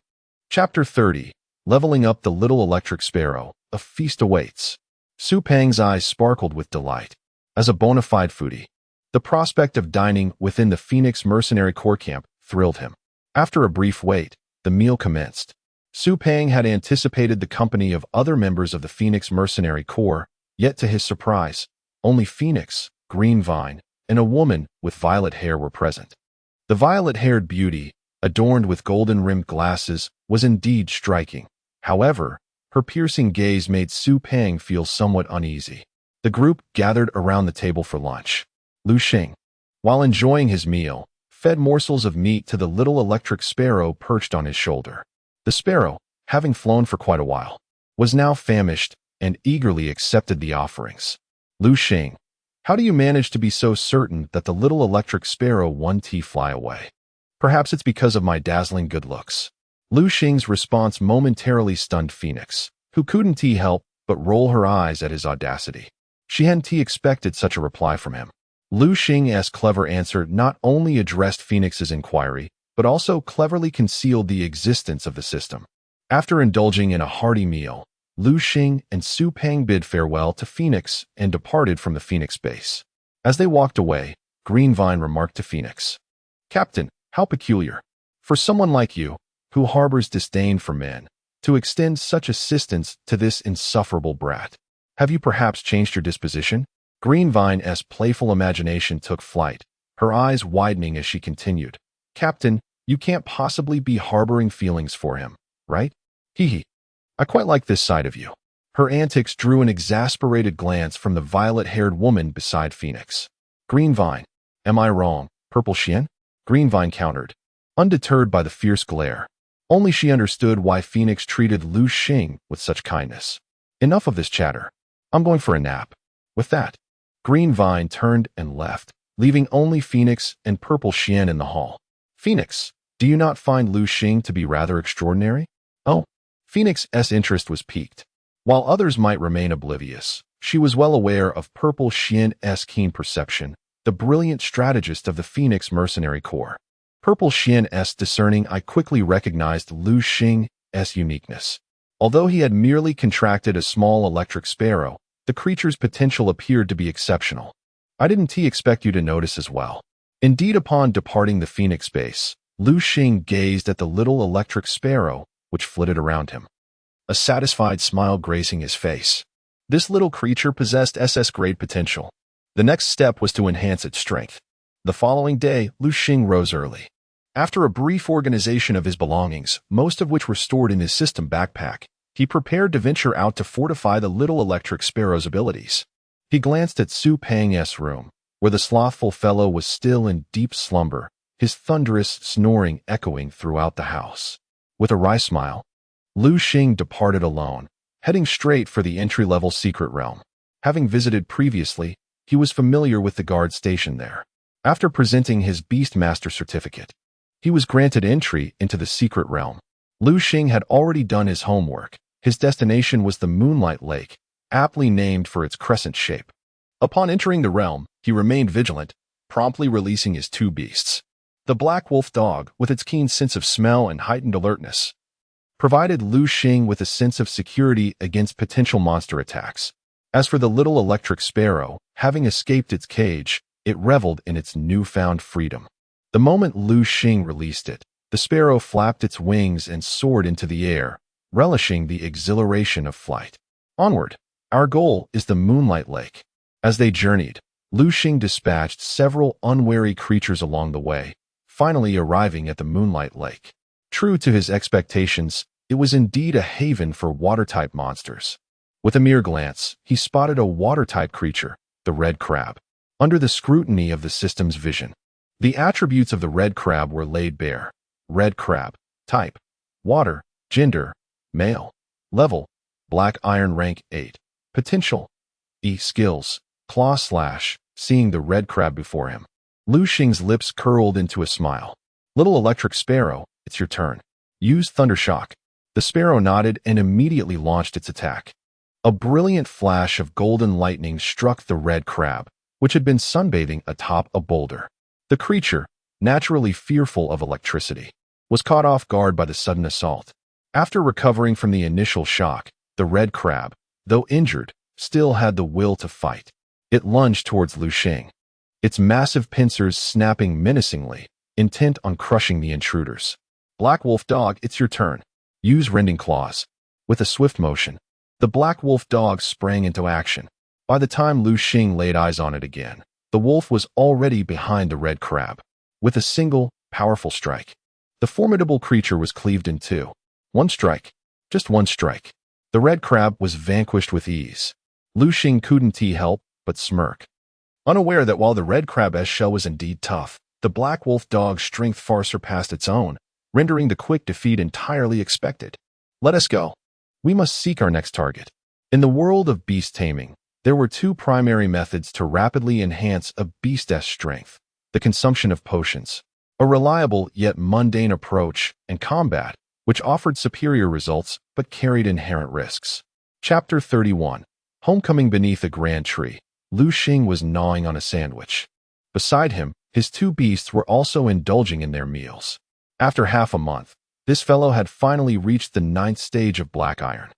Chapter 30. Leveling up the little electric sparrow, a feast awaits. Su Peng's eyes sparkled with delight. As a bona fide foodie, the prospect of dining within the Phoenix Mercenary Corps camp thrilled him. After a brief wait, the meal commenced. Su Peng had anticipated the company of other members of the Phoenix Mercenary Corps, yet to his surprise, only Phoenix, Greenvine, and a woman with violet hair were present. The violet-haired beauty, adorned with golden-rimmed glasses, was indeed striking. However, her piercing gaze made Su Peng feel somewhat uneasy. The group gathered around the table for lunch. Liu Xing, while enjoying his meal, fed morsels of meat to the little electric sparrow perched on his shoulder. The sparrow, having flown for quite a while, was now famished and eagerly accepted the offerings. Liu Xing, how do you manage to be so certain that the little electric sparrow won't fly away? Perhaps it's because of my dazzling good looks. Liu Xing's response momentarily stunned Phoenix, who couldn't help but roll her eyes at his audacity. She hadn't expected such a reply from him. Liu Xing's clever answer not only addressed Phoenix's inquiry, but also cleverly concealed the existence of the system. After indulging in a hearty meal, Liu Xing and Su Peng bid farewell to Phoenix and departed from the Phoenix base. As they walked away, Greenvine remarked to Phoenix, "Captain, how peculiar. For someone like you, who harbors disdain for men, to extend such assistance to this insufferable brat. Have you perhaps changed your disposition?" Greenvine's playful imagination took flight, her eyes widening as she continued, "Captain, you can't possibly be harboring feelings for him, right? Hee. I quite like this side of you." Her antics drew an exasperated glance from the violet-haired woman beside Phoenix. "Greenvine, am I wrong, Purple Xian?" Greenvine countered, undeterred by the fierce glare. Only she understood why Phoenix treated Liu Xing with such kindness. "Enough of this chatter. I'm going for a nap." With that, Greenvine turned and left, leaving only Phoenix and Purple Xian in the hall. "Phoenix, do you not find Liu Xing to be rather extraordinary?" "Oh." Phoenix's interest was piqued. While others might remain oblivious, she was well aware of Purple Xian's keen perception, the brilliant strategist of the Phoenix Mercenary Corps. Purple Xian's discerning eye quickly recognized Liu Xing's uniqueness. Although he had merely contracted a small electric sparrow, the creature's potential appeared to be exceptional. "I didn't expect you to notice as well." Indeed, upon departing the Phoenix base, Liu Xing gazed at the little electric sparrow, which flitted around him, a satisfied smile gracing his face. This little creature possessed SS-grade potential. The next step was to enhance its strength. The following day, Liu Xing rose early. After a brief organization of his belongings, most of which were stored in his system backpack, he prepared to venture out to fortify the little electric sparrow's abilities. He glanced at Su Peng's room, where the slothful fellow was still in deep slumber, his thunderous snoring echoing throughout the house. With a wry smile, Liu Xing departed alone, heading straight for the entry-level secret realm. Having visited previously, he was familiar with the guard stationed there. After presenting his Beastmaster certificate, he was granted entry into the secret realm. Liu Xing had already done his homework. His destination was the Moonlight Lake, aptly named for its crescent shape. Upon entering the realm, he remained vigilant, promptly releasing his two beasts. The black wolf dog, with its keen sense of smell and heightened alertness, provided Liu Xing with a sense of security against potential monster attacks. As for the little electric sparrow, having escaped its cage, it reveled in its newfound freedom. The moment Liu Xing released it, the sparrow flapped its wings and soared into the air, relishing the exhilaration of flight. "Onward. Our goal is the Moonlight Lake." As they journeyed, Liu Xing dispatched several unwary creatures along the way, finally arriving at the Moonlight Lake. True to his expectations, it was indeed a haven for water-type monsters. With a mere glance, he spotted a water-type creature, the red crab. Under the scrutiny of the system's vision, the attributes of the red crab were laid bare. Red crab, type, water, gender, male, level, black iron rank 8, potential, E skills, claw slash. Seeing the red crab before him, Liu Xing's lips curled into a smile. Little electric sparrow, it's your turn. Use thunder shock. The sparrow nodded and immediately launched its attack. A brilliant flash of golden lightning struck the red crab, which had been sunbathing atop a boulder. The creature, naturally fearful of electricity, was caught off guard by the sudden assault. After recovering from the initial shock, the red crab, though injured, still had the will to fight. It lunged towards Liu Xing, its massive pincers snapping menacingly, intent on crushing the intruders. Black wolf dog, it's your turn. Use rending claws. With a swift motion, the black wolf dog sprang into action. By the time Liu Xing laid eyes on it again, the wolf was already behind the red crab. With a single, powerful strike, the formidable creature was cleaved in two. One strike, just one strike. The red crab was vanquished with ease. Liu Xing couldn't help but smirk, unaware that while the red crab's shell was indeed tough, the black wolf dog's strength far surpassed its own, rendering the quick defeat entirely expected. Let us go. We must seek our next target. In the world of beast taming, there were two primary methods to rapidly enhance a beast's strength: the consumption of potions, a reliable yet mundane approach, and combat, which offered superior results but carried inherent risks. Chapter 31. Homecoming. Beneath a grand tree, Liu Xing was gnawing on a sandwich. Beside him, his two beasts were also indulging in their meals. After half a month, this fellow had finally reached the 9th stage of black iron.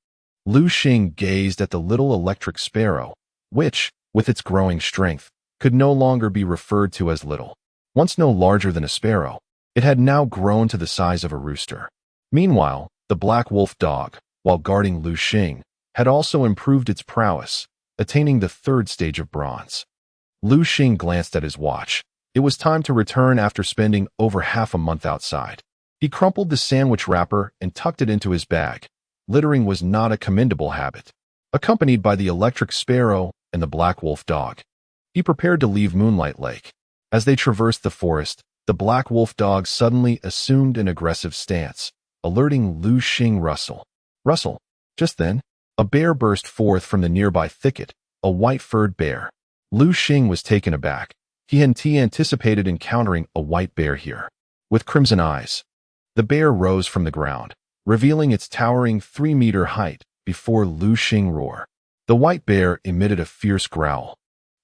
Liu Xing gazed at the little electric sparrow, which, with its growing strength, could no longer be referred to as little. Once no larger than a sparrow, it had now grown to the size of a rooster. Meanwhile, the black wolf dog, while guarding Liu Xing, had also improved its prowess, attaining the 3rd stage of bronze. Liu Xing glanced at his watch. It was time to return after spending over half a month outside. He crumpled the sandwich wrapper and tucked it into his bag. Littering was not a commendable habit. Accompanied by the electric sparrow and the black wolf dog, he prepared to leave Moonlight Lake. As they traversed the forest, the black wolf dog suddenly assumed an aggressive stance, alerting Liu Xing. Rustle. Just then, a bear burst forth from the nearby thicket, a white-furred bear. Liu Xing was taken aback. He hadn't anticipated encountering a white bear here. With crimson eyes, the bear rose from the ground, revealing its towering 3-meter height before Liu Xing roared. The white bear emitted a fierce growl,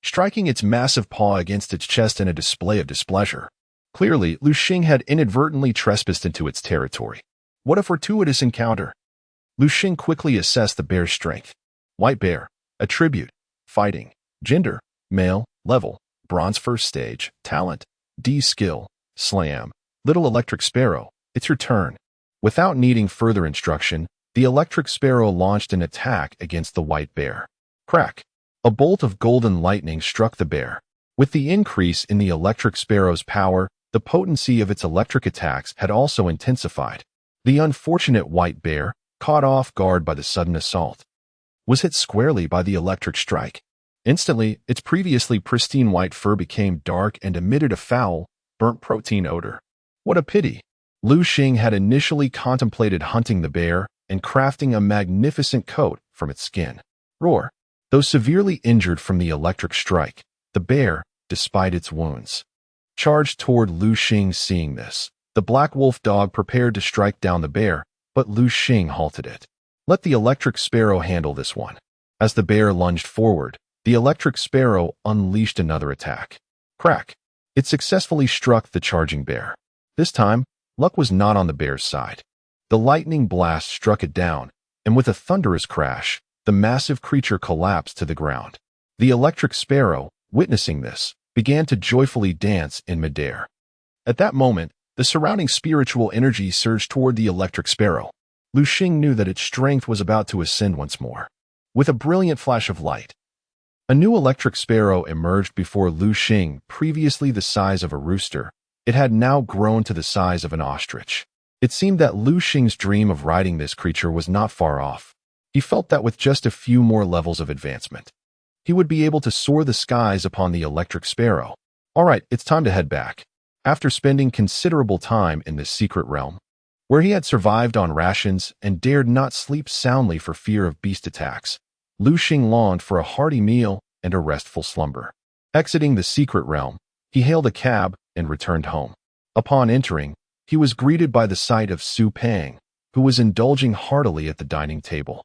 striking its massive paw against its chest in a display of displeasure. Clearly, Liu Xing had inadvertently trespassed into its territory. What a fortuitous encounter! Liu Xing quickly assessed the bear's strength. White bear, attribute, fighting, gender, male, level, bronze 1st stage, talent, D skill, slam. Little electric sparrow, it's your turn. Without needing further instruction, the electric sparrow launched an attack against the white bear. Crack! A bolt of golden lightning struck the bear. With the increase in the electric sparrow's power, the potency of its electric attacks had also intensified. The unfortunate white bear, caught off guard by the sudden assault, was hit squarely by the electric strike. Instantly, its previously pristine white fur became dark and emitted a foul, burnt protein odor. What a pity! Liu Xing had initially contemplated hunting the bear and crafting a magnificent coat from its skin. Roar! Though severely injured from the electric strike, the bear, despite its wounds, charged toward Liu Xing. Seeing this, the black wolf dog prepared to strike down the bear, but Liu Xing halted it. Let the electric sparrow handle this one. As the bear lunged forward, the electric sparrow unleashed another attack. Crack! It successfully struck the charging bear. This time, luck was not on the bear's side. The lightning blast struck it down, and with a thunderous crash, the massive creature collapsed to the ground. The electric sparrow, witnessing this, began to joyfully dance in midair. At that moment, the surrounding spiritual energy surged toward the electric sparrow. Liu Xing knew that its strength was about to ascend once more. With a brilliant flash of light, A new electric sparrow emerged before Liu Xing, previously the size of a rooster. It had now grown to the size of an ostrich. It seemed that Liu Xing's dream of riding this creature was not far off. He felt that with just a few more levels of advancement, he would be able to soar the skies upon the electric sparrow. All right, it's time to head back. After spending considerable time in this secret realm, where he had survived on rations and dared not sleep soundly for fear of beast attacks, Liu Xing longed for a hearty meal and a restful slumber. Exiting the secret realm, he hailed a cab and returned home. Upon entering, he was greeted by the sight of Su Pang, who was indulging heartily at the dining table.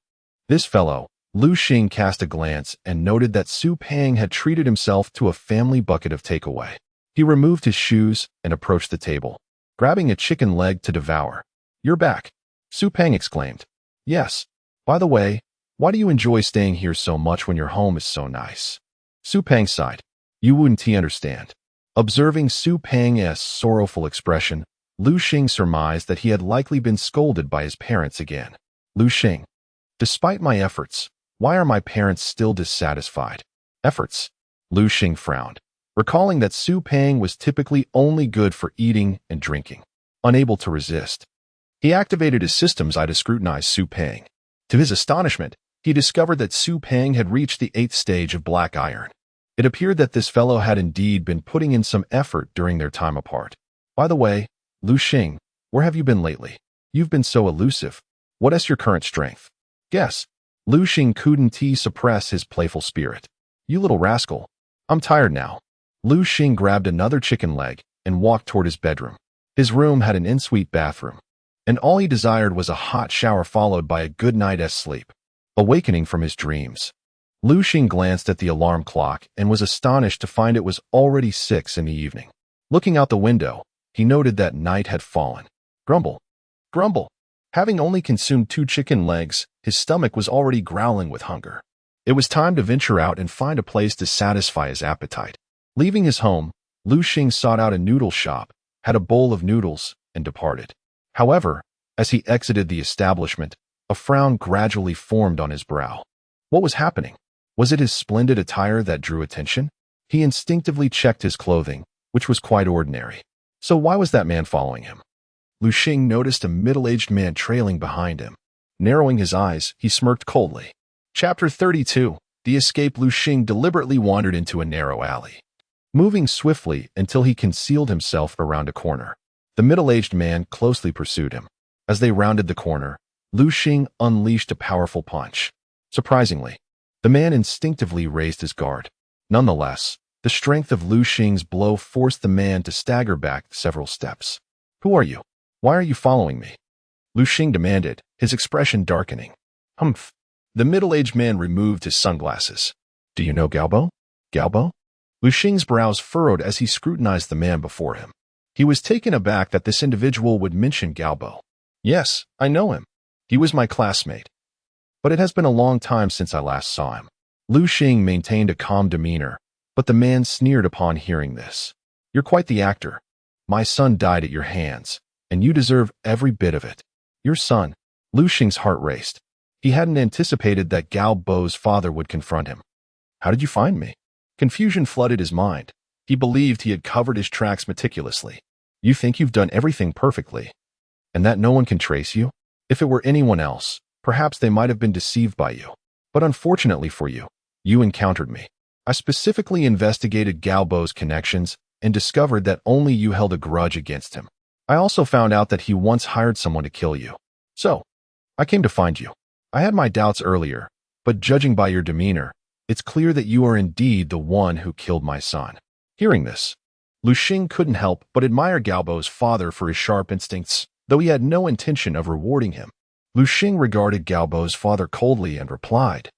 This fellow, Liu Xing cast a glance and noted that Su Pang had treated himself to a family bucket of takeaway. He removed his shoes and approached the table, grabbing a chicken leg to devour. "You're back," Su Pang exclaimed. "Yes. By the way, why do you enjoy staying here so much when your home is so nice?" Su Pang sighed. "You wouldn't understand." Observing Su Pang's sorrowful expression, Liu Xing surmised that he had likely been scolded by his parents again. "Liu Xing, despite my efforts, why are my parents still dissatisfied?" "Efforts?" Liu Xing frowned, recalling that Su Pang was typically only good for eating and drinking. Unable to resist, he activated his system's eye to scrutinize Su Pang. To his astonishment, he discovered that Su Pang had reached the 8th stage of black iron. It appeared that this fellow had indeed been putting in some effort during their time apart. "By the way, Liu Xing, where have you been lately? You've been so elusive. What is your current strength?" "Guess." Liu Xing couldn't suppress his playful spirit. "You little rascal. I'm tired now." Liu Xing grabbed another chicken leg and walked toward his bedroom. His room had an ensuite bathroom, and all he desired was a hot shower followed by a good night's sleep. Awakening from his dreams, Liu Xing glanced at the alarm clock and was astonished to find it was already 6 in the evening. Looking out the window, he noted that night had fallen. Grumble, grumble. Having only consumed 2 chicken legs, his stomach was already growling with hunger. It was time to venture out and find a place to satisfy his appetite. Leaving his home, Liu Xing sought out a noodle shop, had a bowl of noodles, and departed. However, as he exited the establishment, a frown gradually formed on his brow. What was happening? Was it his splendid attire that drew attention? He instinctively checked his clothing, which was quite ordinary. So why was that man following him? Liu Xing noticed a middle-aged man trailing behind him. Narrowing his eyes, he smirked coldly. Chapter 32. The escape. Liu Xing deliberately wandered into a narrow alley, moving swiftly until he concealed himself around a corner. The middle-aged man closely pursued him. As they rounded the corner, Liu Xing unleashed a powerful punch. Surprisingly, the man instinctively raised his guard. Nonetheless, the strength of Liu Xing's blow forced the man to stagger back several steps. "Who are you? Why are you following me?" Liu Xing demanded, his expression darkening. "Humph." The middle-aged man removed his sunglasses. "Do you know Gao Bo?" "Gao Bo?" Liu Xing's brows furrowed as he scrutinized the man before him. He was taken aback that this individual would mention Gao Bo. "Yes, I know him. He was my classmate. But it has been a long time since I last saw him." Liu Xing maintained a calm demeanor, but the man sneered upon hearing this. "You're quite the actor. My son died at your hands, and you deserve every bit of it." "Your son?" Liu Xing's heart raced. He hadn't anticipated that Gao Bo's father would confront him. "How did you find me?" Confusion flooded his mind. He believed he had covered his tracks meticulously. "You think you've done everything perfectly, and that no one can trace you? If it were anyone else, perhaps they might have been deceived by you. But unfortunately for you, you encountered me. I specifically investigated Gao Bo's connections and discovered that only you held a grudge against him. I also found out that he once hired someone to kill you. So, I came to find you. I had my doubts earlier, but judging by your demeanor, it's clear that you are indeed the one who killed my son." Hearing this, Liu Xing couldn't help but admire Gao Bo's father for his sharp instincts, though he had no intention of rewarding him. Liu Xing regarded Gao Bo's father coldly and replied,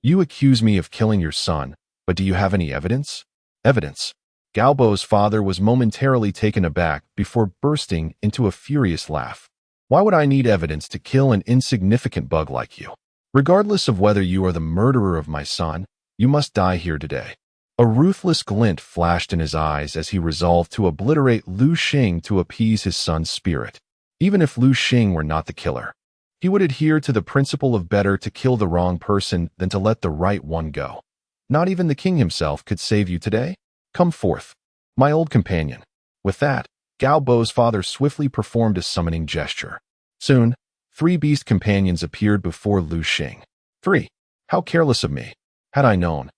"You accuse me of killing your son, but do you have any evidence?" "Evidence?" Gao Bo's father was momentarily taken aback before bursting into a furious laugh. "Why would I need evidence to kill an insignificant bug like you? Regardless of whether you are the murderer of my son, you must die here today." A ruthless glint flashed in his eyes as he resolved to obliterate Liu Xing to appease his son's spirit. Even if Liu Xing were not the killer, he would adhere to the principle of better to kill the wrong person than to let the right one go. Not even the king himself could save you today? Come forth, my old companion." With that, Gao Bo's father swiftly performed a summoning gesture. Soon, 3 beast companions appeared before Liu Xing. 3. How careless of me. Had I known,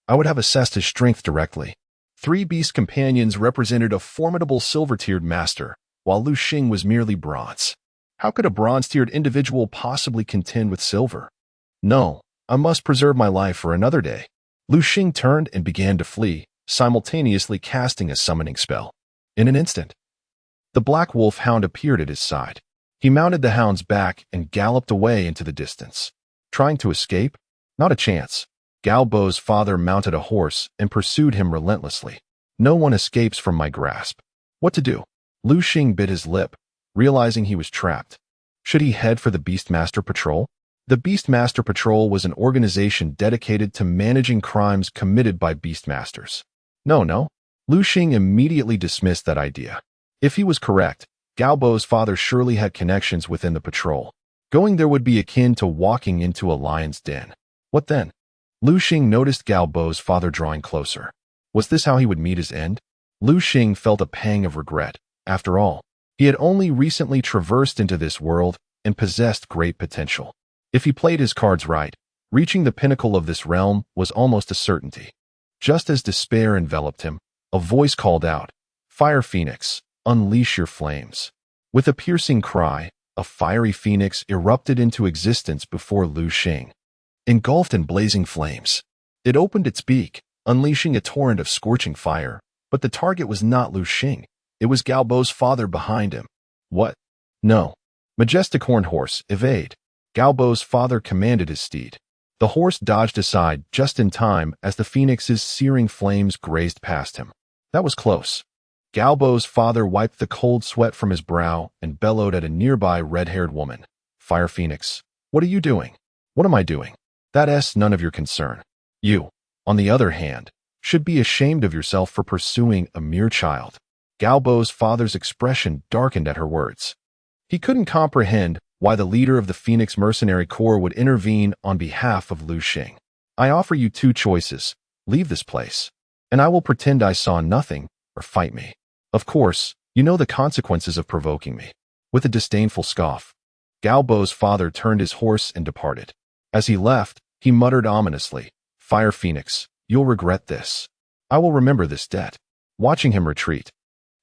I would have assessed his strength directly. 3 beast companions represented a formidable silver-tiered master, while Liu Xing was merely bronze. How could a bronze-tiered individual possibly contend with silver? No, I must preserve my life for another day. Liu Xing turned and began to flee, simultaneously casting a summoning spell. In an instant, the black wolf hound appeared at his side. He mounted the hound's back and galloped away into the distance. Trying to escape? Not a chance. Gao Bo's father mounted a horse and pursued him relentlessly. No one escapes from my grasp. What to do? Liu Xing bit his lip, realizing he was trapped. Should he head for the Beastmaster Patrol? The Beastmaster Patrol was an organization dedicated to managing crimes committed by Beastmasters. No. Liu Xing immediately dismissed that idea. If he was correct, Gao Bo's father surely had connections within the patrol. Going there would be akin to walking into a lion's den. What then? Liu Xing noticed Gao Bo's father drawing closer. Was this how he would meet his end? Liu Xing felt a pang of regret. After all, he had only recently traversed into this world and possessed great potential. If he played his cards right, reaching the pinnacle of this realm was almost a certainty. Just as despair enveloped him, a voice called out, "Fire Phoenix, unleash your flames." With a piercing cry, a fiery phoenix erupted into existence before Liu Xing. Engulfed in blazing flames, it opened its beak, unleashing a torrent of scorching fire, but the target was not Liu Xing. It was Gao Bo's father behind him. What? No. Majestic horned horse, evade. Gao Bo's father commanded his steed. The horse dodged aside just in time as the phoenix's searing flames grazed past him. That was close. Gao Bo's father wiped the cold sweat from his brow and bellowed at a nearby red-haired woman. "Fire Phoenix, what are you doing?" "What am I doing? That's none of your concern. You, on the other hand, should be ashamed of yourself for pursuing a mere child." Gao Bo's father's expression darkened at her words. He couldn't comprehend why the leader of the Phoenix Mercenary Corps would intervene on behalf of Liu Xing. "I offer you 2 choices. Leave this place, and I will pretend I saw nothing, or fight me. Of course, you know the consequences of provoking me." With a disdainful scoff, Gao Bo's father turned his horse and departed. As he left, he muttered ominously, "Fire Phoenix, you'll regret this. I will remember this debt." Watching him retreat,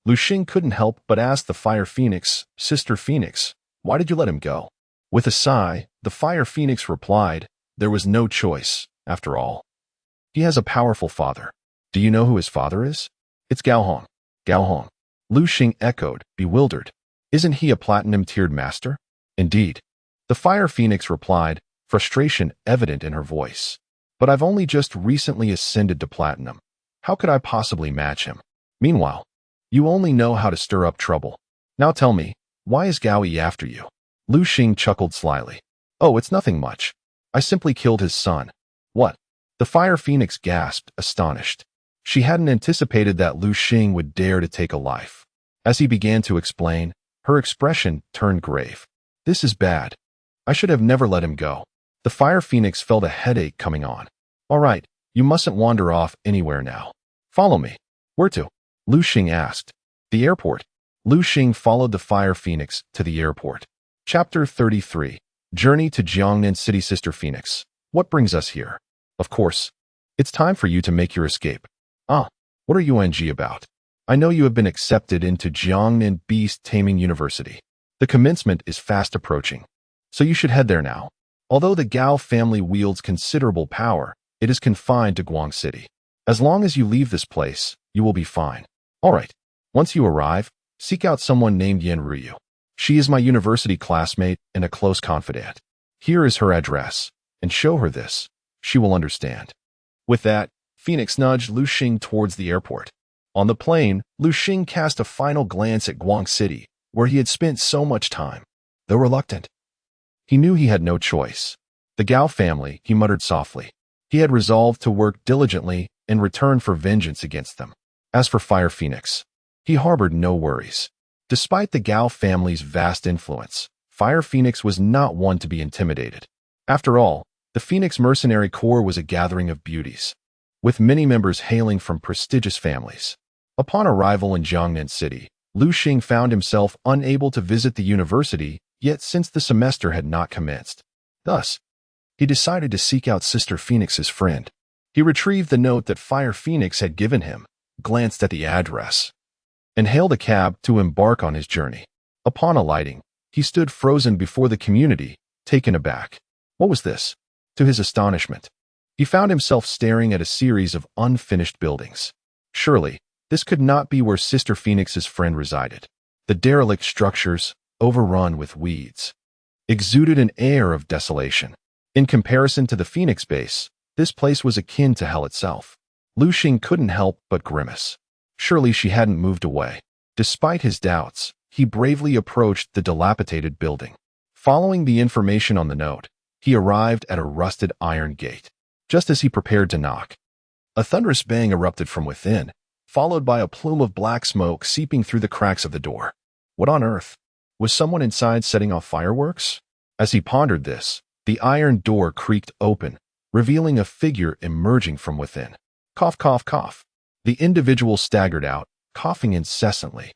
Liu Xing couldn't help but ask the Fire Phoenix, "Sister Phoenix, why did you let him go?" With a sigh, the Fire Phoenix replied, "There was no choice, after all. He has a powerful father." "Do you know who his father is?" "It's Gao Hong." "Gao Hong?" Liu Xing echoed, bewildered. "Isn't he a platinum-tiered master?" "Indeed." The Fire Phoenix replied, frustration evident in her voice. "But I've only just recently ascended to platinum. How could I possibly match him? Meanwhile, you only know how to stir up trouble. Now tell me, why is Gao Yi after you?" Liu Xing chuckled slyly. "Oh, it's nothing much. I simply killed his son." "What?" The Fire Phoenix gasped, astonished. She hadn't anticipated that Liu Xing would dare to take a life. As he began to explain, her expression turned grave. "This is bad. I should have never let him go." The Fire Phoenix felt a headache coming on. "All right, you mustn't wander off anywhere now. Follow me." "Where to?" Liu Xing asked. "The airport." Liu Xing followed the Fire Phoenix to the airport. Chapter 33. Journey to Jiangnan City. Sister Phoenix, what brings us here? Of course, it's time for you to make your escape. Ah, what are you about? I know you have been accepted into Jiangnan Beast Taming University. The commencement is fast approaching, so you should head there now. Although the Gao family wields considerable power, it is confined to Guang City. As long as you leave this place, you will be fine. All right. Once you arrive, seek out someone named Yan Ruyu. She is my university classmate and a close confidant. Here is her address, and show her this. She will understand. With that, Phoenix nudged Liu Xing towards the airport. On the plane, Liu Xing cast a final glance at Guang City, where he had spent so much time. Though reluctant, he knew he had no choice. The Gao family, he muttered softly. He had resolved to work diligently in return for vengeance against them. As for Fire Phoenix, he harbored no worries. Despite the Gao family's vast influence, Fire Phoenix was not one to be intimidated. After all, the Phoenix Mercenary Corps was a gathering of beauties. with many members hailing from prestigious families. Upon arrival in Jiangnan City, Liu Xing found himself unable to visit the university, yet since the semester had not commenced. Thus, he decided to seek out Sister Phoenix's friend. He retrieved the note that Fire Phoenix had given him, glanced at the address, and hailed a cab to embark on his journey. Upon alighting, he stood frozen before the community, taken aback. What was this? To his astonishment, he found himself staring at a series of unfinished buildings. Surely, this could not be where Sister Phoenix's friend resided. The derelict structures, overrun with weeds, exuded an air of desolation. In comparison to the Phoenix base, this place was akin to hell itself. Liu Xing couldn't help but grimace. Surely she hadn't moved away. Despite his doubts, he bravely approached the dilapidated building. Following the information on the note, he arrived at a rusted iron gate. Just as he prepared to knock, a thunderous bang erupted from within, followed by a plume of black smoke seeping through the cracks of the door. What on earth? Was someone inside setting off fireworks? As he pondered this, the iron door creaked open, revealing a figure emerging from within. Cough, cough, cough. The individual staggered out, coughing incessantly.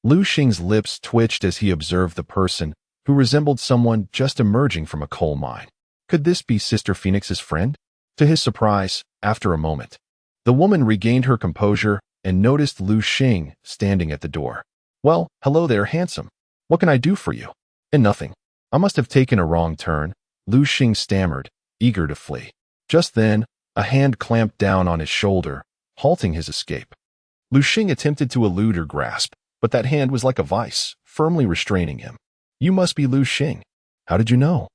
Liu Xing's lips twitched as he observed the person, who resembled someone just emerging from a coal mine. Could this be Sister Phoenix's friend? To his surprise, after a moment, the woman regained her composure and noticed Liu Xing standing at the door. Well, hello there, handsome. What can I do for you? And nothing. I must have taken a wrong turn, Liu Xing stammered, eager to flee. Just then, a hand clamped down on his shoulder, halting his escape. Liu Xing attempted to elude her grasp, but that hand was like a vice, firmly restraining him. You must be Liu Xing. How did you know?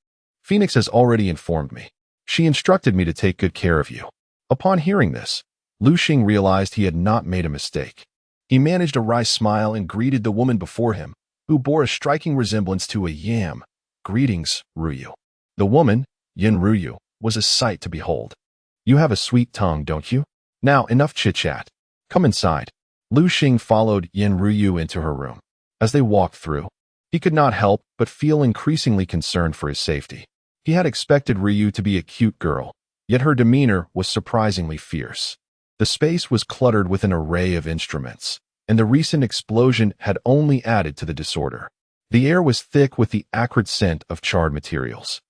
Phoenix has already informed me. She instructed me to take good care of you. Upon hearing this, Liu Xing realized he had not made a mistake. He managed a wry smile and greeted the woman before him, who bore a striking resemblance to a yam. Greetings, Ruyu. The woman, Yin Ruyu, was a sight to behold. You have a sweet tongue, don't you? Now, enough chit-chat. Come inside. Liu Xing followed Yin Ruyu into her room. As they walked through, he could not help but feel increasingly concerned for his safety. He had expected Ryu to be a cute girl, yet her demeanor was surprisingly fierce. The space was cluttered with an array of instruments, and the recent explosion had only added to the disorder. The air was thick with the acrid scent of charred materials.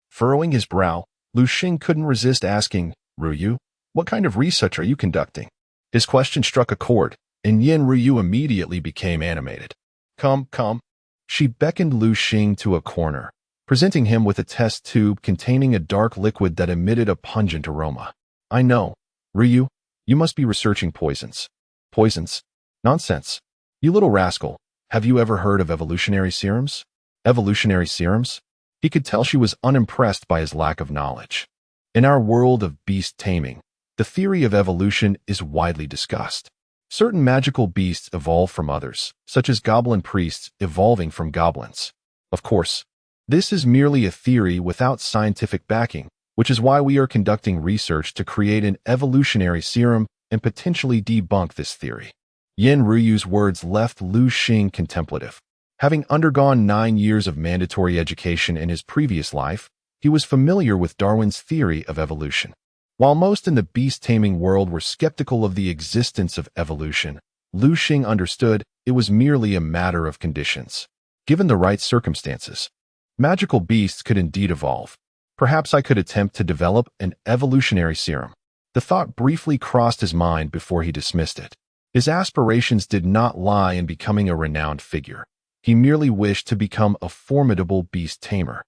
Furrowing his brow, Liu Xing couldn't resist asking, Ryu, what kind of research are you conducting? His question struck a chord, and Yin Ryu immediately became animated. Come, come. She beckoned Liu Xing to a corner, presenting him with a test tube containing a dark liquid that emitted a pungent aroma. I know. Ryu, you must be researching poisons. Poisons? Nonsense. You little rascal, have you ever heard of evolutionary serums? Evolutionary serums? He could tell she was unimpressed by his lack of knowledge. In our world of beast taming, the theory of evolution is widely discussed. Certain magical beasts evolve from others, such as goblin priests evolving from goblins. Of course, this is merely a theory without scientific backing, which is why we are conducting research to create an evolutionary serum and potentially debunk this theory. Yin Ruyu's words left Liu Xing contemplative. Having undergone 9 years of mandatory education in his previous life, he was familiar with Darwin's theory of evolution. While most in the beast-taming world were skeptical of the existence of evolution, Liu Xing understood it was merely a matter of conditions. Given the right circumstances, magical beasts could indeed evolve. Perhaps I could attempt to develop an evolutionary serum. The thought briefly crossed his mind before he dismissed it. His aspirations did not lie in becoming a renowned figure. He merely wished to become a formidable beast tamer,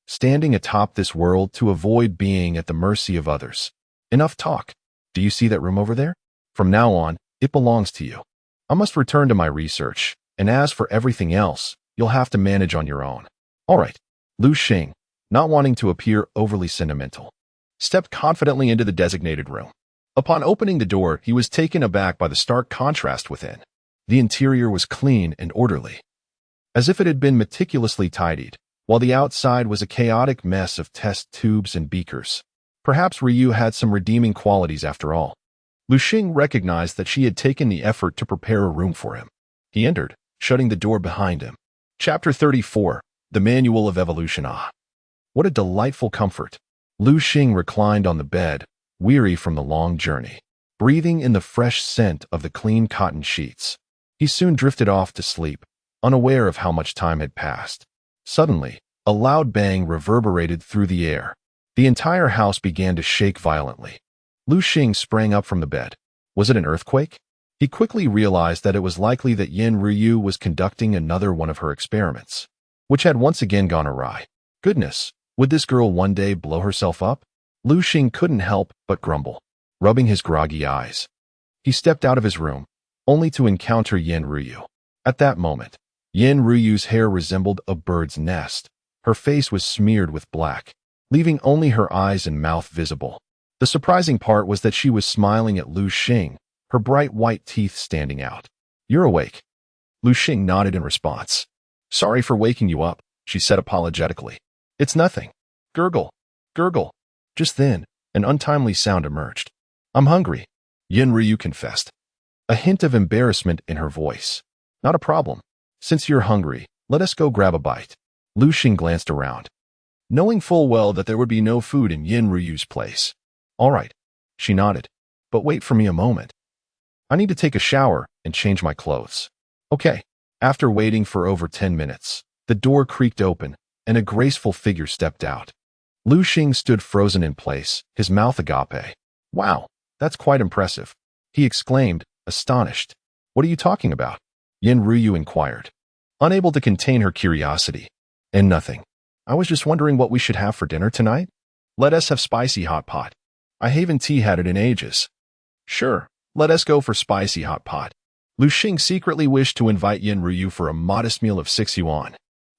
standing atop this world to avoid being at the mercy of others. Enough talk. Do you see that room over there? From now on, it belongs to you. I must return to my research, and as for everything else, you'll have to manage on your own. All right. Liu Xing, not wanting to appear overly sentimental, stepped confidently into the designated room. Upon opening the door, he was taken aback by the stark contrast within. The interior was clean and orderly, as if it had been meticulously tidied, while the outside was a chaotic mess of test tubes and beakers. Perhaps Ryu had some redeeming qualities after all. Liu Xing recognized that she had taken the effort to prepare a room for him. He entered, shutting the door behind him. Chapter 34, The Manual of Evolution. Ah, what a delightful comfort. Liu Xing reclined on the bed, weary from the long journey, breathing in the fresh scent of the clean cotton sheets. He soon drifted off to sleep, unaware of how much time had passed. Suddenly, a loud bang reverberated through the air. The entire house began to shake violently. Liu Xing sprang up from the bed. Was it an earthquake? He quickly realized that it was likely that Yin Ryu was conducting another one of her experiments, which had once again gone awry. Goodness, would this girl one day blow herself up? Liu Xing couldn't help but grumble, rubbing his groggy eyes. He stepped out of his room, only to encounter Yin Ryu. At that moment, Yin Ryu's hair resembled a bird's nest. Her face was smeared with black, leaving only her eyes and mouth visible. The surprising part was that she was smiling at Liu Xing, her bright white teeth standing out. "You're awake." Liu Xing nodded in response. "Sorry for waking you up," she said apologetically. "It's nothing." Gurgle, gurgle. Just then, an untimely sound emerged. "I'm hungry," Yin Ryu confessed, a hint of embarrassment in her voice. "Not a problem. Since you're hungry, let us go grab a bite." Liu Xing glanced around, knowing full well that there would be no food in Yin Ryu's place. "All right," she nodded, "but wait for me a moment. I need to take a shower and change my clothes." "Okay." After waiting for over 10 minutes, the door creaked open and a graceful figure stepped out. Liu Xing stood frozen in place, his mouth agape. "Wow, that's quite impressive," he exclaimed, astonished. "What are you talking about?" Yin Ryu inquired, unable to contain her curiosity. "And nothing. I was just wondering what we should have for dinner tonight. Let us have spicy hot pot. I haven't had it in ages." "Sure, let us go for spicy hot pot." Liu Xing secretly wished to invite Yin Ryu for a modest meal of 6 yuan.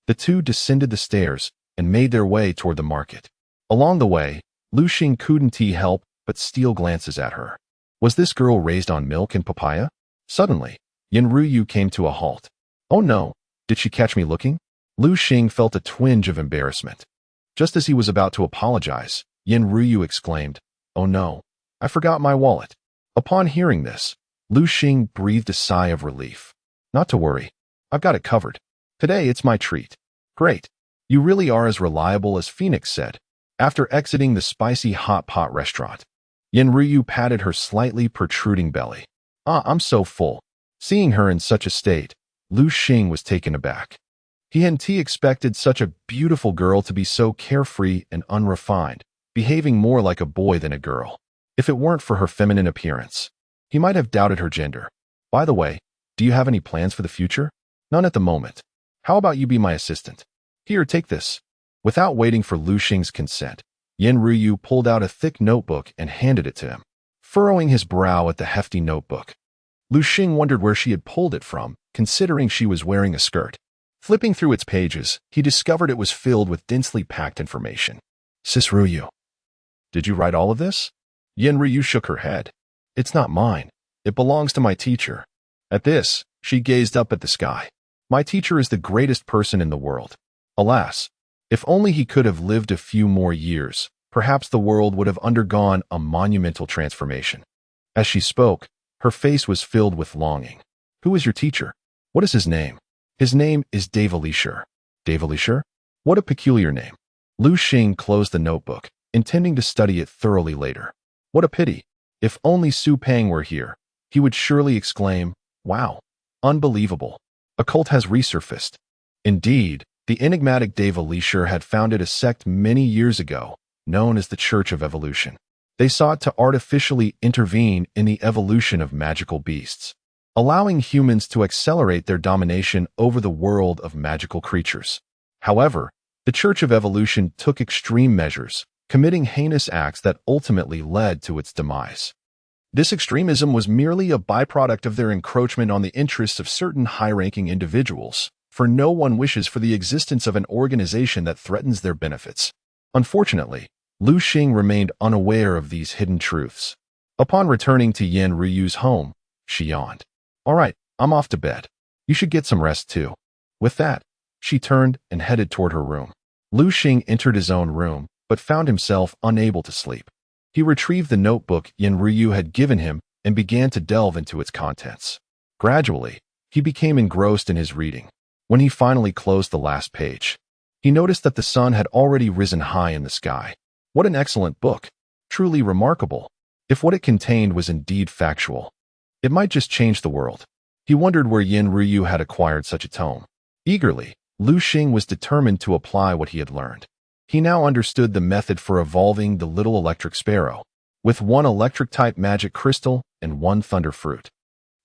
The two descended the stairs and made their way toward the market. Along the way, Liu Xing couldn't help but steal glances at her. Was this girl raised on milk and papaya? Suddenly, Yin Ryu came to a halt. "Oh no, did she catch me looking?" Liu Xing felt a twinge of embarrassment. Just as he was about to apologize, Yin Ryu exclaimed, "Oh no, I forgot my wallet." Upon hearing this, Liu Xing breathed a sigh of relief. "Not to worry, I've got it covered. Today it's my treat." "Great. You really are as reliable as Phoenix said." After exiting the spicy hot pot restaurant, Yin Ryu patted her slightly protruding belly. "I'm so full." Seeing her in such a state, Liu Xing was taken aback. He hadn't expected such a beautiful girl to be so carefree and unrefined, behaving more like a boy than a girl. If it weren't for her feminine appearance, he might have doubted her gender. "By the way, do you have any plans for the future?" "None at the moment. How about you be my assistant?" "Here, take this." Without waiting for Liu Xing's consent, Yin Ryu pulled out a thick notebook and handed it to him, furrowing his brow at the hefty notebook. Liu Xing wondered where she had pulled it from, considering she was wearing a skirt. Flipping through its pages, he discovered it was filled with densely packed information. "Sis Ryu, did you write all of this?" Yin Ryu shook her head. "It's not mine. It belongs to my teacher." At this, she gazed up at the sky. "My teacher is the greatest person in the world. Alas, if only he could have lived a few more years, perhaps the world would have undergone a monumental transformation." As she spoke, her face was filled with longing. "Who is your teacher? What is his name?" "His name is Devilishur." "Devilishur? What a peculiar name." Liu Xing closed the notebook, intending to study it thoroughly later. What a pity. If only Su Pang were here, he would surely exclaim, "Wow, unbelievable. A cult has resurfaced." Indeed, the enigmatic Devilishur had founded a sect many years ago, known as the Church of Evolution. They sought to artificially intervene in the evolution of magical beasts, allowing humans to accelerate their domination over the world of magical creatures. However, the Church of Evolution took extreme measures, committing heinous acts that ultimately led to its demise. This extremism was merely a byproduct of their encroachment on the interests of certain high-ranking individuals, for no one wishes for the existence of an organization that threatens their benefits. Unfortunately, Liu Xing remained unaware of these hidden truths. Upon returning to Yin Ryu's home, she yawned. "All right, I'm off to bed. You should get some rest too." With that, she turned and headed toward her room. Liu Xing entered his own room, but found himself unable to sleep. He retrieved the notebook Yin Ryu had given him and began to delve into its contents. Gradually, he became engrossed in his reading. When he finally closed the last page, he noticed that the sun had already risen high in the sky. What an excellent book! truly remarkable. If what it contained was indeed factual, it might just change the world. He wondered where Yin Ryu had acquired such a tome. Eagerly, Liu Xing was determined to apply what he had learned. He now understood the method for evolving the little electric sparrow. With one electric-type magic crystal and one thunder fruit,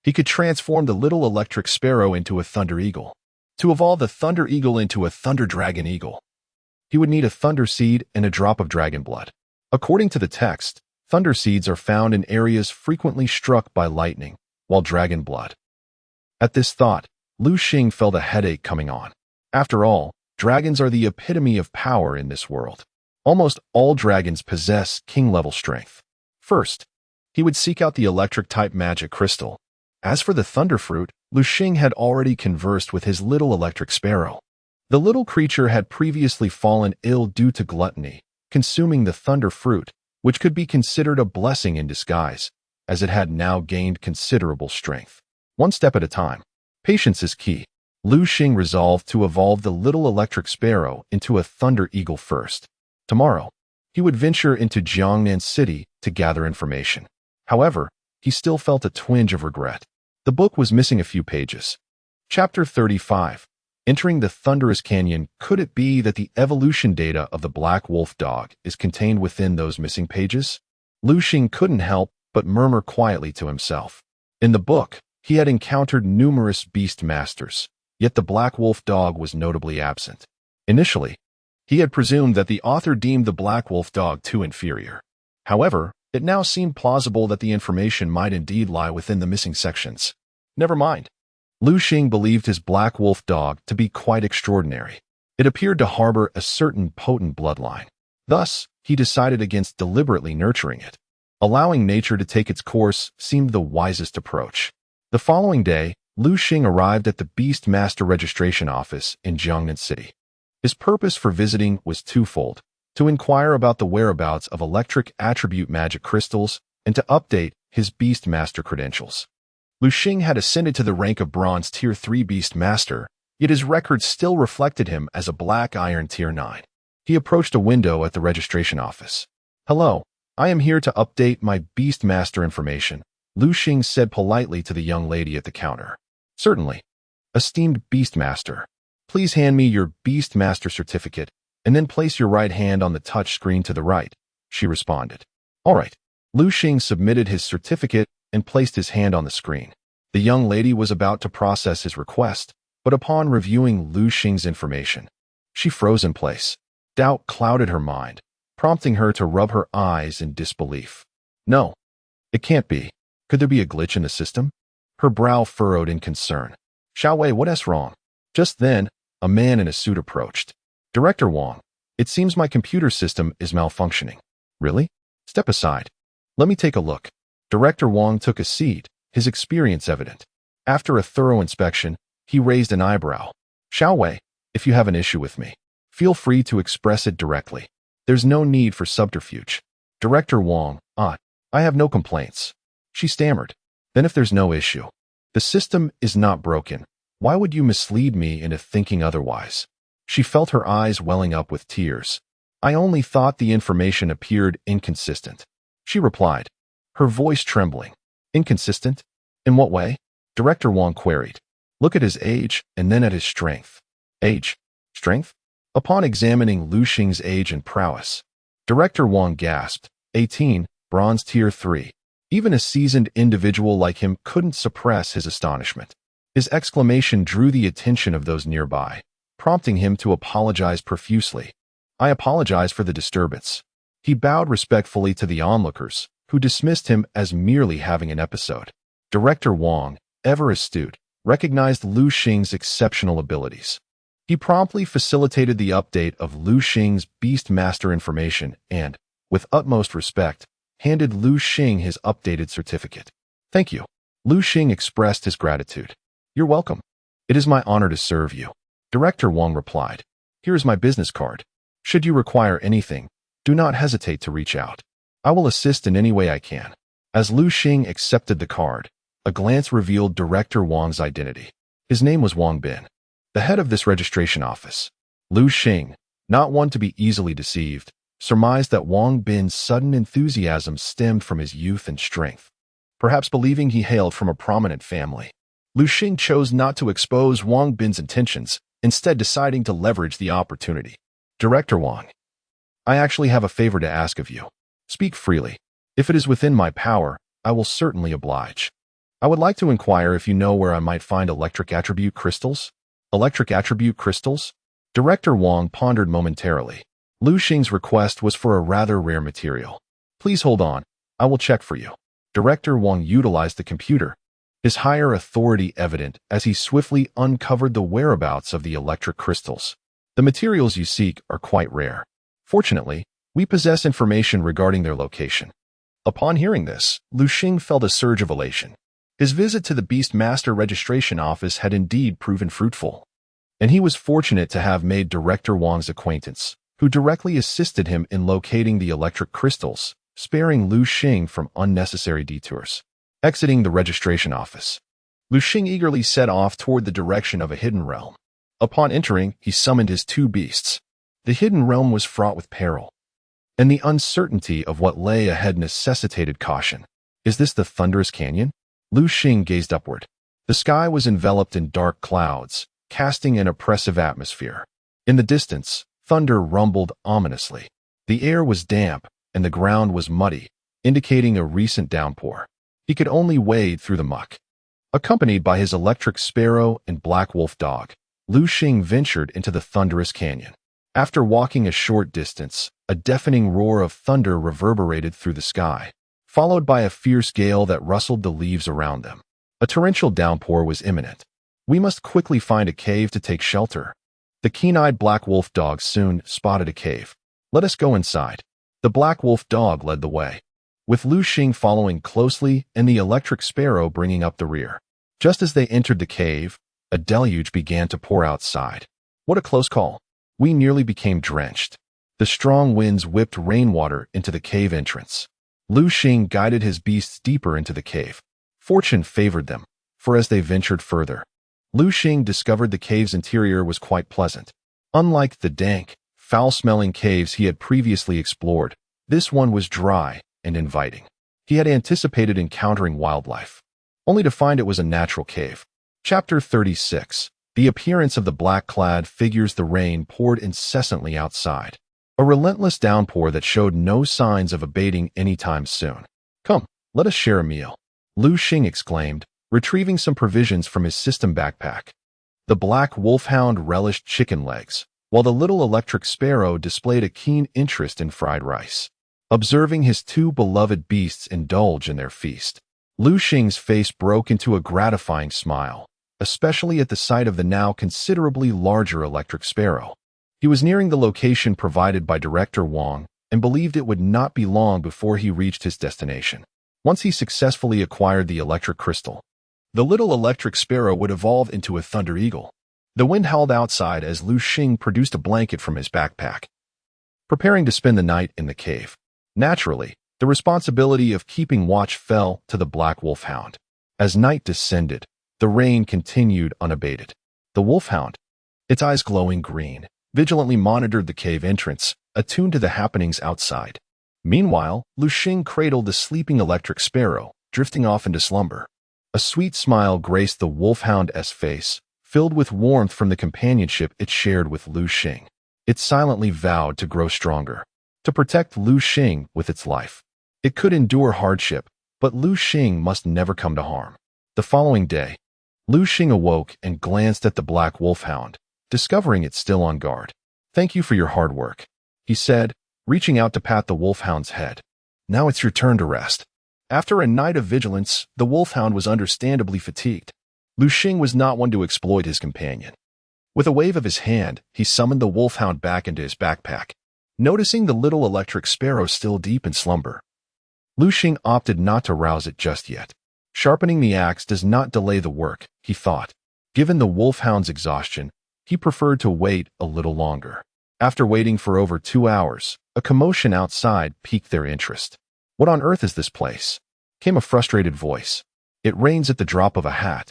he could transform the little electric sparrow into a thunder eagle. To evolve the thunder eagle into a thunder dragon eagle, he would need a thunder seed and a drop of dragon blood. According to the text, thunder seeds are found in areas frequently struck by lightning, while dragon blood. At this thought, Liu Xing felt a headache coming on. After all, dragons are the epitome of power in this world. Almost all dragons possess king-level strength. First, he would seek out the electric-type magic crystal. As for the thunder fruit, Liu Xing had already conversed with his little electric sparrow. The little creature had previously fallen ill due to gluttony, consuming the thunder fruit, which could be considered a blessing in disguise, as it had now gained considerable strength. One step at a time. Patience is key. Liu Xing resolved to evolve the little electric sparrow into a thunder eagle first. Tomorrow, he would venture into Jiangnan City to gather information. However, he still felt a twinge of regret. The book was missing a few pages. Chapter 35. Entering the Thunderous Canyon. Could it be that the evolution data of the black wolf dog is contained within those missing pages? Liu Xing couldn't help but murmur quietly to himself. In the book, he had encountered numerous beast masters, yet the black wolf dog was notably absent. Initially, he had presumed that the author deemed the black wolf dog too inferior. However, it now seemed plausible that the information might indeed lie within the missing sections. Never mind. Liu Xing believed his black wolf dog to be quite extraordinary. It appeared to harbor a certain potent bloodline. Thus, he decided against deliberately nurturing it. Allowing nature to take its course seemed the wisest approach. The following day, Liu Xing arrived at the Beast Master Registration Office in Jiangnan City. His purpose for visiting was twofold: to inquire about the whereabouts of electric attribute magic crystals and to update his Beast Master credentials. Liu Xing had ascended to the rank of Bronze Tier 3 Beast Master, yet his record still reflected him as a Black Iron Tier 9. He approached a window at the registration office. "Hello, I am here to update my Beast Master information," Liu Xing said politely to the young lady at the counter. "Certainly. Esteemed Beast Master, please hand me your Beast Master certificate and then place your right hand on the touch screen to the right," she responded. "All right." Liu Xing submitted his certificate and placed his hand on the screen. The young lady was about to process his request, but upon reviewing Liu Xing's information, she froze in place. Doubt clouded her mind, prompting her to rub her eyes in disbelief. No, it can't be. Could there be a glitch in the system? Her brow furrowed in concern. "Xiaowei, what's wrong?" Just then, a man in a suit approached. "Director Wang, it seems my computer system is malfunctioning." "Really? Step aside. Let me take a look." Director Wang took a seat, his experience evident. After a thorough inspection, he raised an eyebrow. "Xiaowei, if you have an issue with me, feel free to express it directly. There's no need for subterfuge." Director Wang, I have no complaints," she stammered. "Then if there's no issue, the system is not broken. Why would you mislead me into thinking otherwise?" She felt her eyes welling up with tears. "I only thought the information appeared inconsistent," she replied, her voice trembling. "Inconsistent? In what way?" Director Wang queried. "Look at his age and then at his strength." "Age? Strength?" Upon examining Liu Xing's age and prowess, Director Wang gasped. 18, Bronze Tier 3. Even a seasoned individual like him couldn't suppress his astonishment. His exclamation drew the attention of those nearby, prompting him to apologize profusely. "I apologize for the disturbance." He bowed respectfully to the onlookers, who dismissed him as merely having an episode. Director Wang, ever astute, recognized Liu Xing's exceptional abilities. He promptly facilitated the update of Liu Xing's Beast Master information and, with utmost respect, handed Liu Xing his updated certificate. "Thank you." Liu Xing expressed his gratitude. "You're welcome. It is my honor to serve you." Director Wang replied. "Here is my business card. Should you require anything, do not hesitate to reach out. I will assist in any way I can." As Liu Xing accepted the card, a glance revealed Director Wang's identity. His name was Wang Bin, the head of this registration office. Liu Xing, not one to be easily deceived, surmised that Wang Bin's sudden enthusiasm stemmed from his youth and strength, perhaps believing he hailed from a prominent family. Liu Xing chose not to expose Wang Bin's intentions, instead deciding to leverage the opportunity. Director Wang, I actually have a favor to ask of you. Speak freely. If it is within my power, I will certainly oblige. I would like to inquire if you know where I might find electric attribute crystals? Electric attribute crystals? Director Wang pondered momentarily. Liu Xing's request was for a rather rare material. Please hold on. I will check for you. Director Wang utilized the computer, his higher authority evident as he swiftly uncovered the whereabouts of the electric crystals. The materials you seek are quite rare. Fortunately, we possess information regarding their location. Upon hearing this, Liu Xing felt a surge of elation. His visit to the Beast Master registration office had indeed proven fruitful, and he was fortunate to have made Director Wang's acquaintance, who directly assisted him in locating the electric crystals, sparing Liu Xing from unnecessary detours. Exiting the registration office, Liu Xing eagerly set off toward the direction of a hidden realm. Upon entering, he summoned his two beasts. The hidden realm was fraught with peril, and the uncertainty of what lay ahead necessitated caution. Is this the thunderous canyon? Liu Xing gazed upward. The sky was enveloped in dark clouds, casting an oppressive atmosphere. In the distance, thunder rumbled ominously. The air was damp, and the ground was muddy, indicating a recent downpour. He could only wade through the muck. Accompanied by his electric sparrow and black wolf dog, Liu Xing ventured into the thunderous canyon. After walking a short distance, a deafening roar of thunder reverberated through the sky, followed by a fierce gale that rustled the leaves around them. A torrential downpour was imminent. We must quickly find a cave to take shelter. The keen-eyed black wolf dog soon spotted a cave. Let us go inside. The black wolf dog led the way, with Liu Xing following closely and the electric sparrow bringing up the rear. Just as they entered the cave, a deluge began to pour outside. What a close call. We nearly became drenched. The strong winds whipped rainwater into the cave entrance. Liu Xing guided his beasts deeper into the cave. Fortune favored them, for as they ventured further, Liu Xing discovered the cave's interior was quite pleasant. Unlike the dank, foul-smelling caves he had previously explored, this one was dry and inviting. He had anticipated encountering wildlife, only to find it was a natural cave. Chapter 36. The appearance of the black-clad figures. The rain poured incessantly outside, a relentless downpour that showed no signs of abating anytime soon. Come, let us share a meal, Liu Xing exclaimed, retrieving some provisions from his system backpack. The black wolfhound relished chicken legs, while the little electric sparrow displayed a keen interest in fried rice. Observing his two beloved beasts indulge in their feast, Liu Xing's face broke into a gratifying smile, especially at the sight of the now considerably larger electric sparrow. He was nearing the location provided by Director Wang and believed it would not be long before he reached his destination. Once he successfully acquired the electric crystal, the little electric sparrow would evolve into a thunder eagle. The wind howled outside as Liu Xing produced a blanket from his backpack, preparing to spend the night in the cave. Naturally, the responsibility of keeping watch fell to the black wolfhound. As night descended, the rain continued unabated. The wolfhound, its eyes glowing green, vigilantly monitored the cave entrance, attuned to the happenings outside. Meanwhile, Liu Xing cradled the sleeping electric sparrow, drifting off into slumber. A sweet smile graced the wolfhound's face, filled with warmth from the companionship it shared with Liu Xing. It silently vowed to grow stronger, to protect Liu Xing with its life. It could endure hardship, but Liu Xing must never come to harm. The following day, Liu Xing awoke and glanced at the black wolfhound, discovering it still on guard. "Thank you for your hard work," he said, reaching out to pat the wolfhound's head. "Now it's your turn to rest." After a night of vigilance, the wolfhound was understandably fatigued. Liu Xing was not one to exploit his companion. With a wave of his hand, he summoned the wolfhound back into his backpack. Noticing the little electric sparrow still deep in slumber, Liu Xing opted not to rouse it just yet. Sharpening the axe does not delay the work, he thought. Given the wolfhound's exhaustion, he preferred to wait a little longer. After waiting for over 2 hours, a commotion outside piqued their interest. "What on earth is this place?" came a frustrated voice. "It rains at the drop of a hat,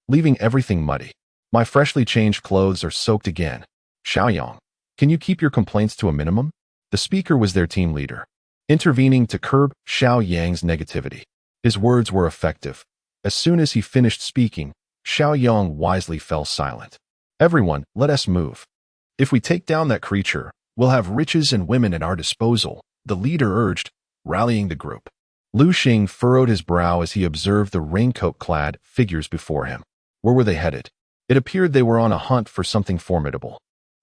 leaving everything muddy. My freshly changed clothes are soaked again. Xiaoyang, can you keep your complaints to a minimum?" The speaker was their team leader, intervening to curb Xiao Yang's negativity. His words were effective. As soon as he finished speaking, Xiao Yang wisely fell silent. Everyone, let us move. If we take down that creature, we'll have riches and women at our disposal, the leader urged, rallying the group. Liu Xing furrowed his brow as he observed the raincoat-clad figures before him. Where were they headed? It appeared they were on a hunt for something formidable.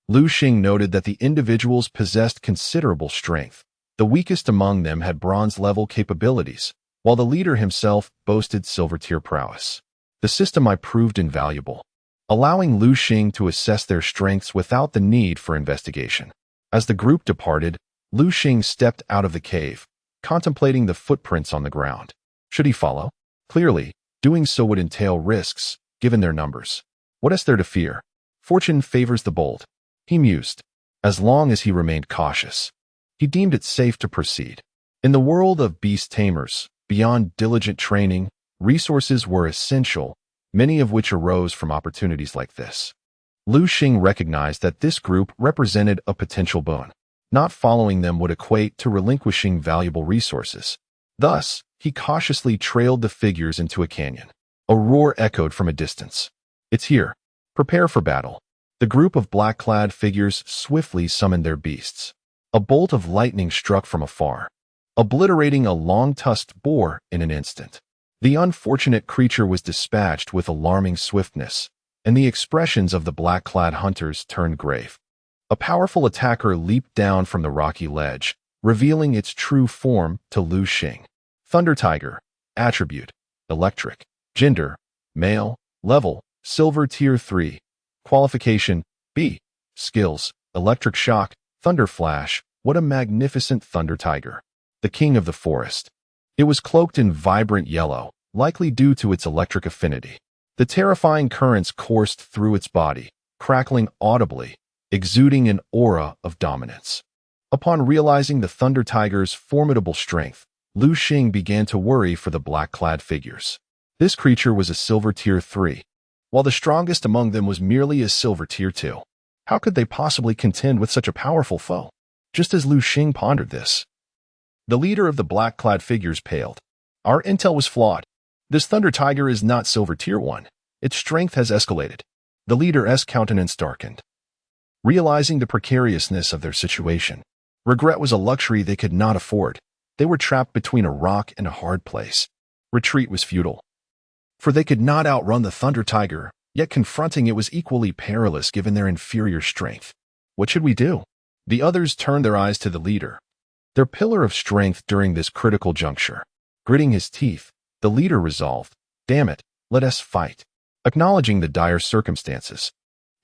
Liu Xing noted that the individuals possessed considerable strength. The weakest among them had bronze-level capabilities, while the leader himself boasted silver-tier prowess. The system proved invaluable, allowing Liu Xing to assess their strengths without the need for investigation. As the group departed, Liu Xing stepped out of the cave, contemplating the footprints on the ground. Should he follow? Clearly, doing so would entail risks, given their numbers. What is there to fear? Fortune favors the bold, he mused, as long as he remained cautious. He deemed it safe to proceed. In the world of beast tamers, beyond diligent training, resources were essential, many of which arose from opportunities like this. Liu Xing recognized that this group represented a potential boon. Not following them would equate to relinquishing valuable resources. Thus, he cautiously trailed the figures into a canyon. A roar echoed from a distance. It's here. Prepare for battle. The group of black-clad figures swiftly summoned their beasts. A bolt of lightning struck from afar, obliterating a long-tusked boar in an instant. The unfortunate creature was dispatched with alarming swiftness, and the expressions of the black-clad hunters turned grave. A powerful attacker leaped down from the rocky ledge, revealing its true form to Liu Xing. Thunder Tiger. Attribute: electric. Gender: male. Level: silver tier 3. Qualification: B. Skills: electric shock, thunder flash. What a magnificent thunder tiger. The king of the forest. It was cloaked in vibrant yellow, likely due to its electric affinity. The terrifying currents coursed through its body, crackling audibly, exuding an aura of dominance. Upon realizing the thunder tiger's formidable strength, Liu Xing began to worry for the black-clad figures. This creature was a silver tier 3, while the strongest among them was merely a silver tier 2. How could they possibly contend with such a powerful foe? Just as Liu Xing pondered this, the leader of the black-clad figures paled. Our intel was flawed. This thunder tiger is not silver tier 1. Its strength has escalated. The leader's countenance darkened. Realizing the precariousness of their situation, regret was a luxury they could not afford. They were trapped between a rock and a hard place. Retreat was futile, for they could not outrun the thunder tiger, yet confronting it was equally perilous given their inferior strength. What should we do? The others turned their eyes to the leader, their pillar of strength during this critical juncture. Gritting his teeth, the leader resolved, "Damn it, let us fight." Acknowledging the dire circumstances,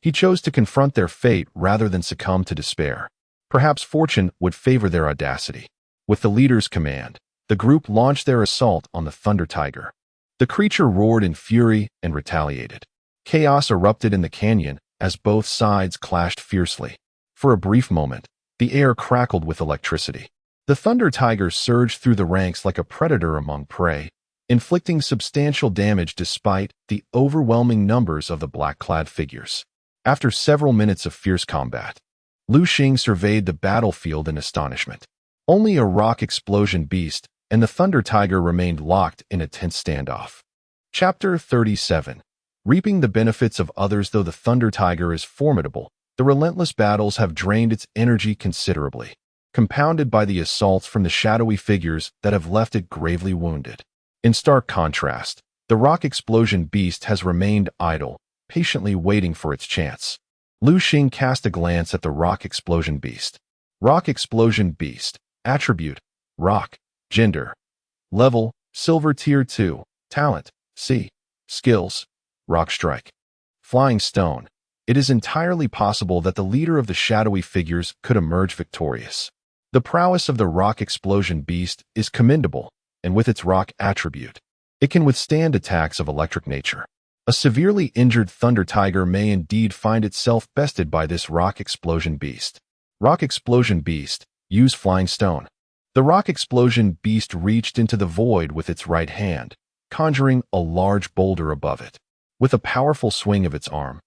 he chose to confront their fate rather than succumb to despair. Perhaps fortune would favor their audacity. With the leader's command, the group launched their assault on the thunder tiger. The creature roared in fury and retaliated. Chaos erupted in the canyon as both sides clashed fiercely. For a brief moment, the air crackled with electricity. The thunder tiger surged through the ranks like a predator among prey, inflicting substantial damage despite the overwhelming numbers of the black-clad figures. After several minutes of fierce combat, Liu Xing surveyed the battlefield in astonishment. Only a rock explosion beast and the thunder tiger remained locked in a tense standoff. Chapter 37. Reaping the benefits of others. Though the thunder tiger is formidable, the relentless battles have drained its energy considerably, compounded by the assaults from the shadowy figures that have left it gravely wounded. In stark contrast, the rock explosion beast has remained idle, patiently waiting for its chance. Liu Xing cast a glance at the rock explosion beast. Rock explosion beast. Attribute: rock. Gender: level, silver tier 2. Talent: C. Skills: rock strike. Flying stone. It is entirely possible that the leader of the shadowy figures could emerge victorious. The prowess of the rock explosion beast is commendable, and with its rock attribute, it can withstand attacks of electric nature. A severely injured thunder tiger may indeed find itself bested by this rock explosion beast. Rock explosion beast. Use flying stone. The rock explosion beast reached into the void with its right hand, conjuring a large boulder above it. With a powerful swing of its arm,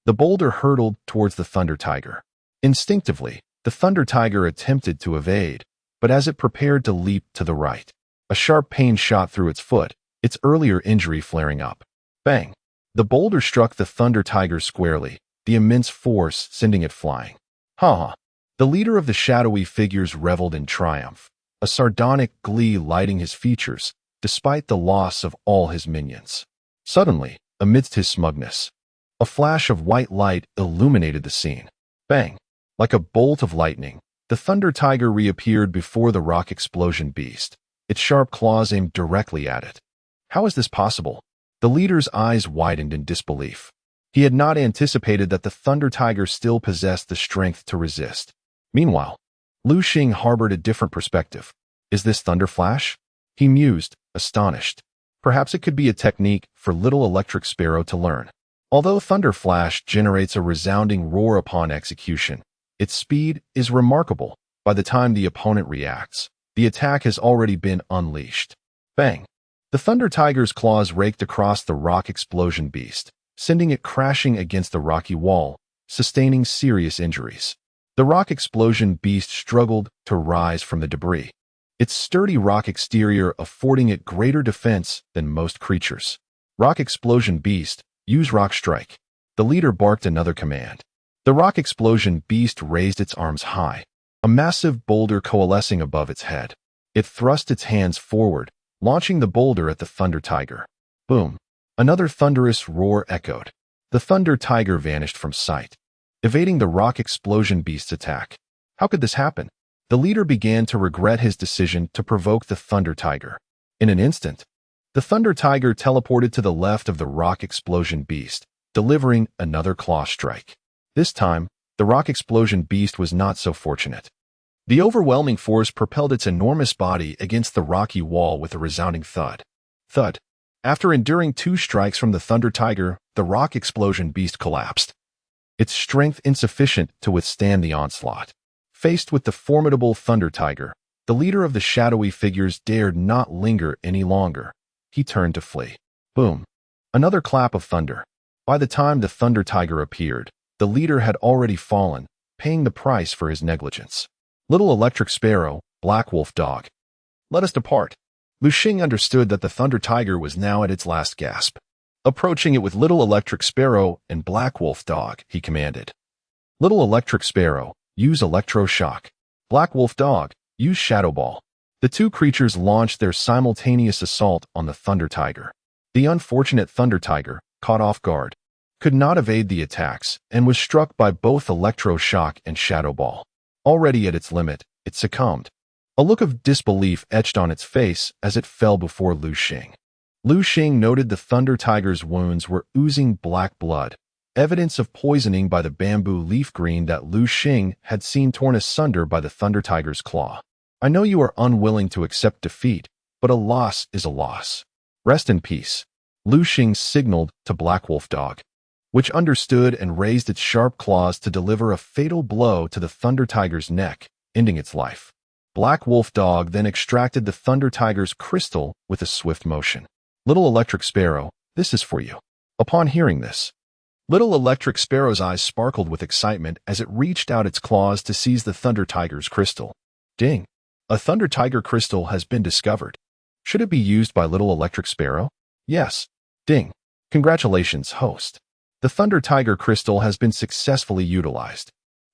the boulder hurtled towards the thunder tiger. Instinctively, The Thunder Tiger attempted to evade, but as it prepared to leap to the right, a sharp pain shot through its foot, its earlier injury flaring up. Bang! The boulder struck the Thunder Tiger squarely, the immense force sending it flying. Ha! The leader of the shadowy figures reveled in triumph, a sardonic glee lighting his features, despite the loss of all his minions. Suddenly, amidst his smugness, a flash of white light illuminated the scene. Bang! Like a bolt of lightning, the Thunder Tiger reappeared before the rock explosion beast, its sharp claws aimed directly at it. How is this possible? The leader's eyes widened in disbelief. He had not anticipated that the Thunder Tiger still possessed the strength to resist. Meanwhile, Liu Xing harbored a different perspective. Is this Thunder Flash? He mused, astonished. Perhaps it could be a technique for Little Electric Sparrow to learn. Although Thunder Flash generates a resounding roar upon execution, its speed is remarkable. By the time the opponent reacts, the attack has already been unleashed. Bang! The Thunder Tiger's claws raked across the rock explosion beast, sending it crashing against the rocky wall, sustaining serious injuries. The rock explosion beast struggled to rise from the debris, its sturdy rock exterior affording it greater defense than most creatures. Rock explosion beast, use rock strike. The leader barked another command. The rock explosion beast raised its arms high, a massive boulder coalescing above its head. It thrust its hands forward, launching the boulder at the Thunder Tiger. Boom! Another thunderous roar echoed. The Thunder Tiger vanished from sight, evading the rock explosion beast's attack. How could this happen? The leader began to regret his decision to provoke the Thunder Tiger. In an instant, the Thunder Tiger teleported to the left of the rock explosion beast, delivering another claw strike. This time, the rock explosion beast was not so fortunate. The overwhelming force propelled its enormous body against the rocky wall with a resounding thud. Thud. After enduring 2 strikes from the Thunder Tiger, the rock explosion beast collapsed, its strength insufficient to withstand the onslaught. Faced with the formidable Thunder Tiger, the leader of the shadowy figures dared not linger any longer. He turned to flee. Boom! Another clap of thunder. By the time the Thunder Tiger appeared, the leader had already fallen, paying the price for his negligence. Little Electric Sparrow, Black Wolf Dog. Let us depart. Liu Xing understood that the Thunder Tiger was now at its last gasp. Approaching it with Little Electric Sparrow and Black Wolf Dog, he commanded. Little Electric Sparrow, use Electroshock. Black Wolf Dog, use Shadow Ball. The 2 creatures launched their simultaneous assault on the Thunder Tiger. The unfortunate Thunder Tiger, caught off guard, could not evade the attacks and was struck by both Electroshock and Shadow Ball. Already at its limit, it succumbed. A look of disbelief etched on its face as it fell before Liu Xing. Liu Xing noted the Thunder Tiger's wounds were oozing black blood, evidence of poisoning by the bamboo leaf green that Liu Xing had seen torn asunder by the Thunder Tiger's claw. I know you are unwilling to accept defeat, but a loss is a loss. Rest in peace. Liu Xing signaled to Black Wolf Dog, which understood and raised its sharp claws to deliver a fatal blow to the Thunder Tiger's neck, ending its life. Black Wolf Dog then extracted the Thunder Tiger's crystal with a swift motion. Little Electric Sparrow, this is for you. Upon hearing this, Little Electric Sparrow's eyes sparkled with excitement as it reached out its claws to seize the Thunder Tiger's crystal. Ding! A Thunder Tiger crystal has been discovered. Should it be used by Little Electric Sparrow? Yes. Ding! Congratulations, host. The Thunder Tiger crystal has been successfully utilized.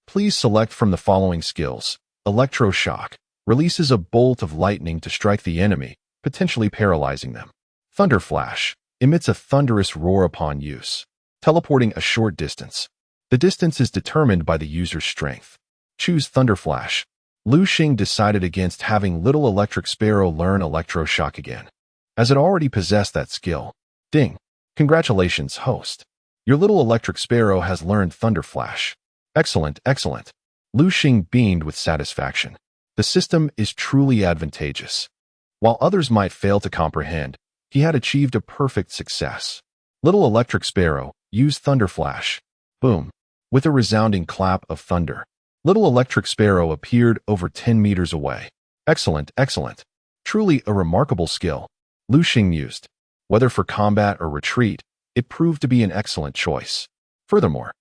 Please select from the following skills. Electroshock releases a bolt of lightning to strike the enemy, potentially paralyzing them. Thunder Flash emits a thunderous roar upon use, teleporting a short distance. The distance is determined by the user's strength. Choose Thunder Flash. Liu Xing decided against having Little Electric Sparrow learn Electroshock again, as it already possessed that skill. Ding! Congratulations, host. Your Little Electric Sparrow has learned Thunder Flash. Excellent, excellent. Liu Xing beamed with satisfaction. The system is truly advantageous. While others might fail to comprehend, he had achieved a perfect success. Little Electric Sparrow, use Thunder Flash. Boom! With a resounding clap of thunder, Little Electric Sparrow appeared over 10 meters away. Excellent, excellent. Truly a remarkable skill. Liu Xing mused. Whether for combat or retreat, it proved to be an excellent choice. Furthermore,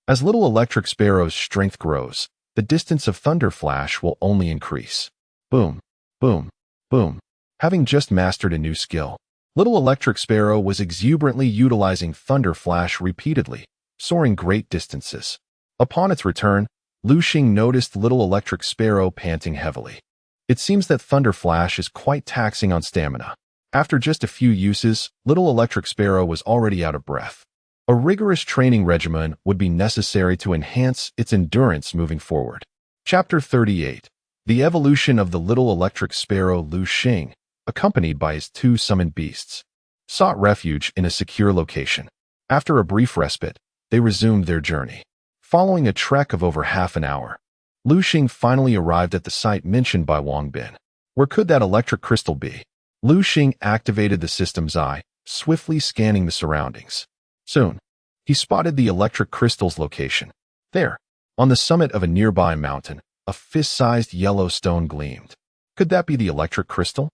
as Little Electric Sparrow's strength grows, the distance of Thunder Flash will only increase. Boom, boom, boom. Having just mastered a new skill, Little Electric Sparrow was exuberantly utilizing Thunder Flash repeatedly, soaring great distances. Upon its return, Liu Xing noticed Little Electric Sparrow panting heavily. It seems that Thunder Flash is quite taxing on stamina. After just a few uses, Little Electric Sparrow was already out of breath. A rigorous training regimen would be necessary to enhance its endurance moving forward. Chapter 38. The Evolution of the Little Electric Sparrow. Liu Xing, accompanied by his 2 summoned beasts, sought refuge in a secure location. After a brief respite, they resumed their journey. Following a trek of over half an hour, Liu Xing finally arrived at the site mentioned by Wang Bin. Where could that electric crystal be? Liu Xing activated the system's eye, swiftly scanning the surroundings. Soon, he spotted the electric crystal's location. There, on the summit of a nearby mountain, a fist-sized yellow stone gleamed. Could that be the electric crystal?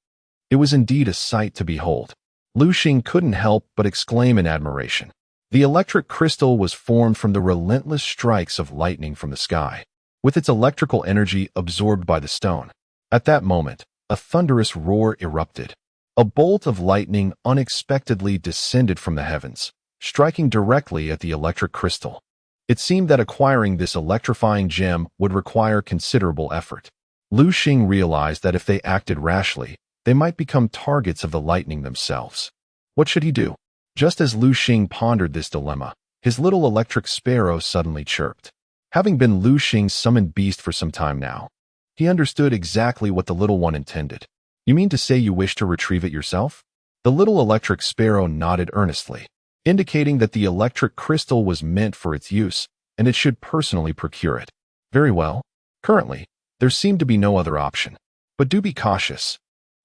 It was indeed a sight to behold. Liu Xing couldn't help but exclaim in admiration. The electric crystal was formed from the relentless strikes of lightning from the sky, with its electrical energy absorbed by the stone. At that moment, a thunderous roar erupted. A bolt of lightning unexpectedly descended from the heavens, striking directly at the electric crystal. It seemed that acquiring this electrifying gem would require considerable effort. Liu Xing realized that if they acted rashly, they might become targets of the lightning themselves. What should he do? Just as Liu Xing pondered this dilemma, his little electric sparrow suddenly chirped. Having been Liu Xing's summoned beast for some time now, he understood exactly what the little one intended. You mean to say you wish to retrieve it yourself? The little electric sparrow nodded earnestly, indicating that the electric crystal was meant for its use, and it should personally procure it. Very well. Currently, there seemed to be no other option. But do be cautious.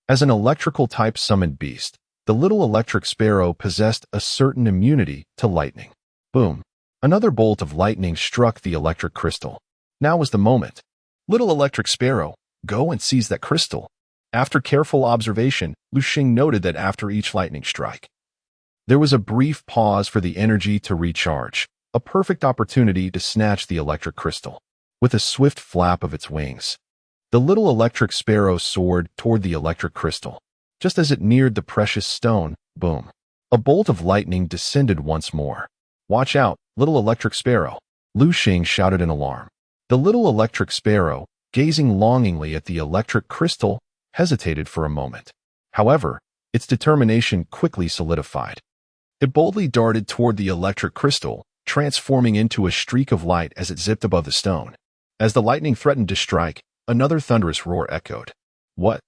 As an electrical-type summoned beast, the little electric sparrow possessed a certain immunity to lightning. Boom. Another bolt of lightning struck the electric crystal. Now was the moment. Little electric sparrow, go and seize that crystal. After careful observation, Liu Xing noted that after each lightning strike, there was a brief pause for the energy to recharge, a perfect opportunity to snatch the electric crystal. With a swift flap of its wings, the little electric sparrow soared toward the electric crystal. Just as it neared the precious stone, boom, a bolt of lightning descended once more. Watch out, little electric sparrow, Liu Xing shouted in alarm. The little electric sparrow, gazing longingly at the electric crystal, hesitated for a moment. However, its determination quickly solidified. It boldly darted toward the electric crystal, transforming into a streak of light as it zipped above the stone. As the lightning threatened to strike, another thunderous roar echoed. What?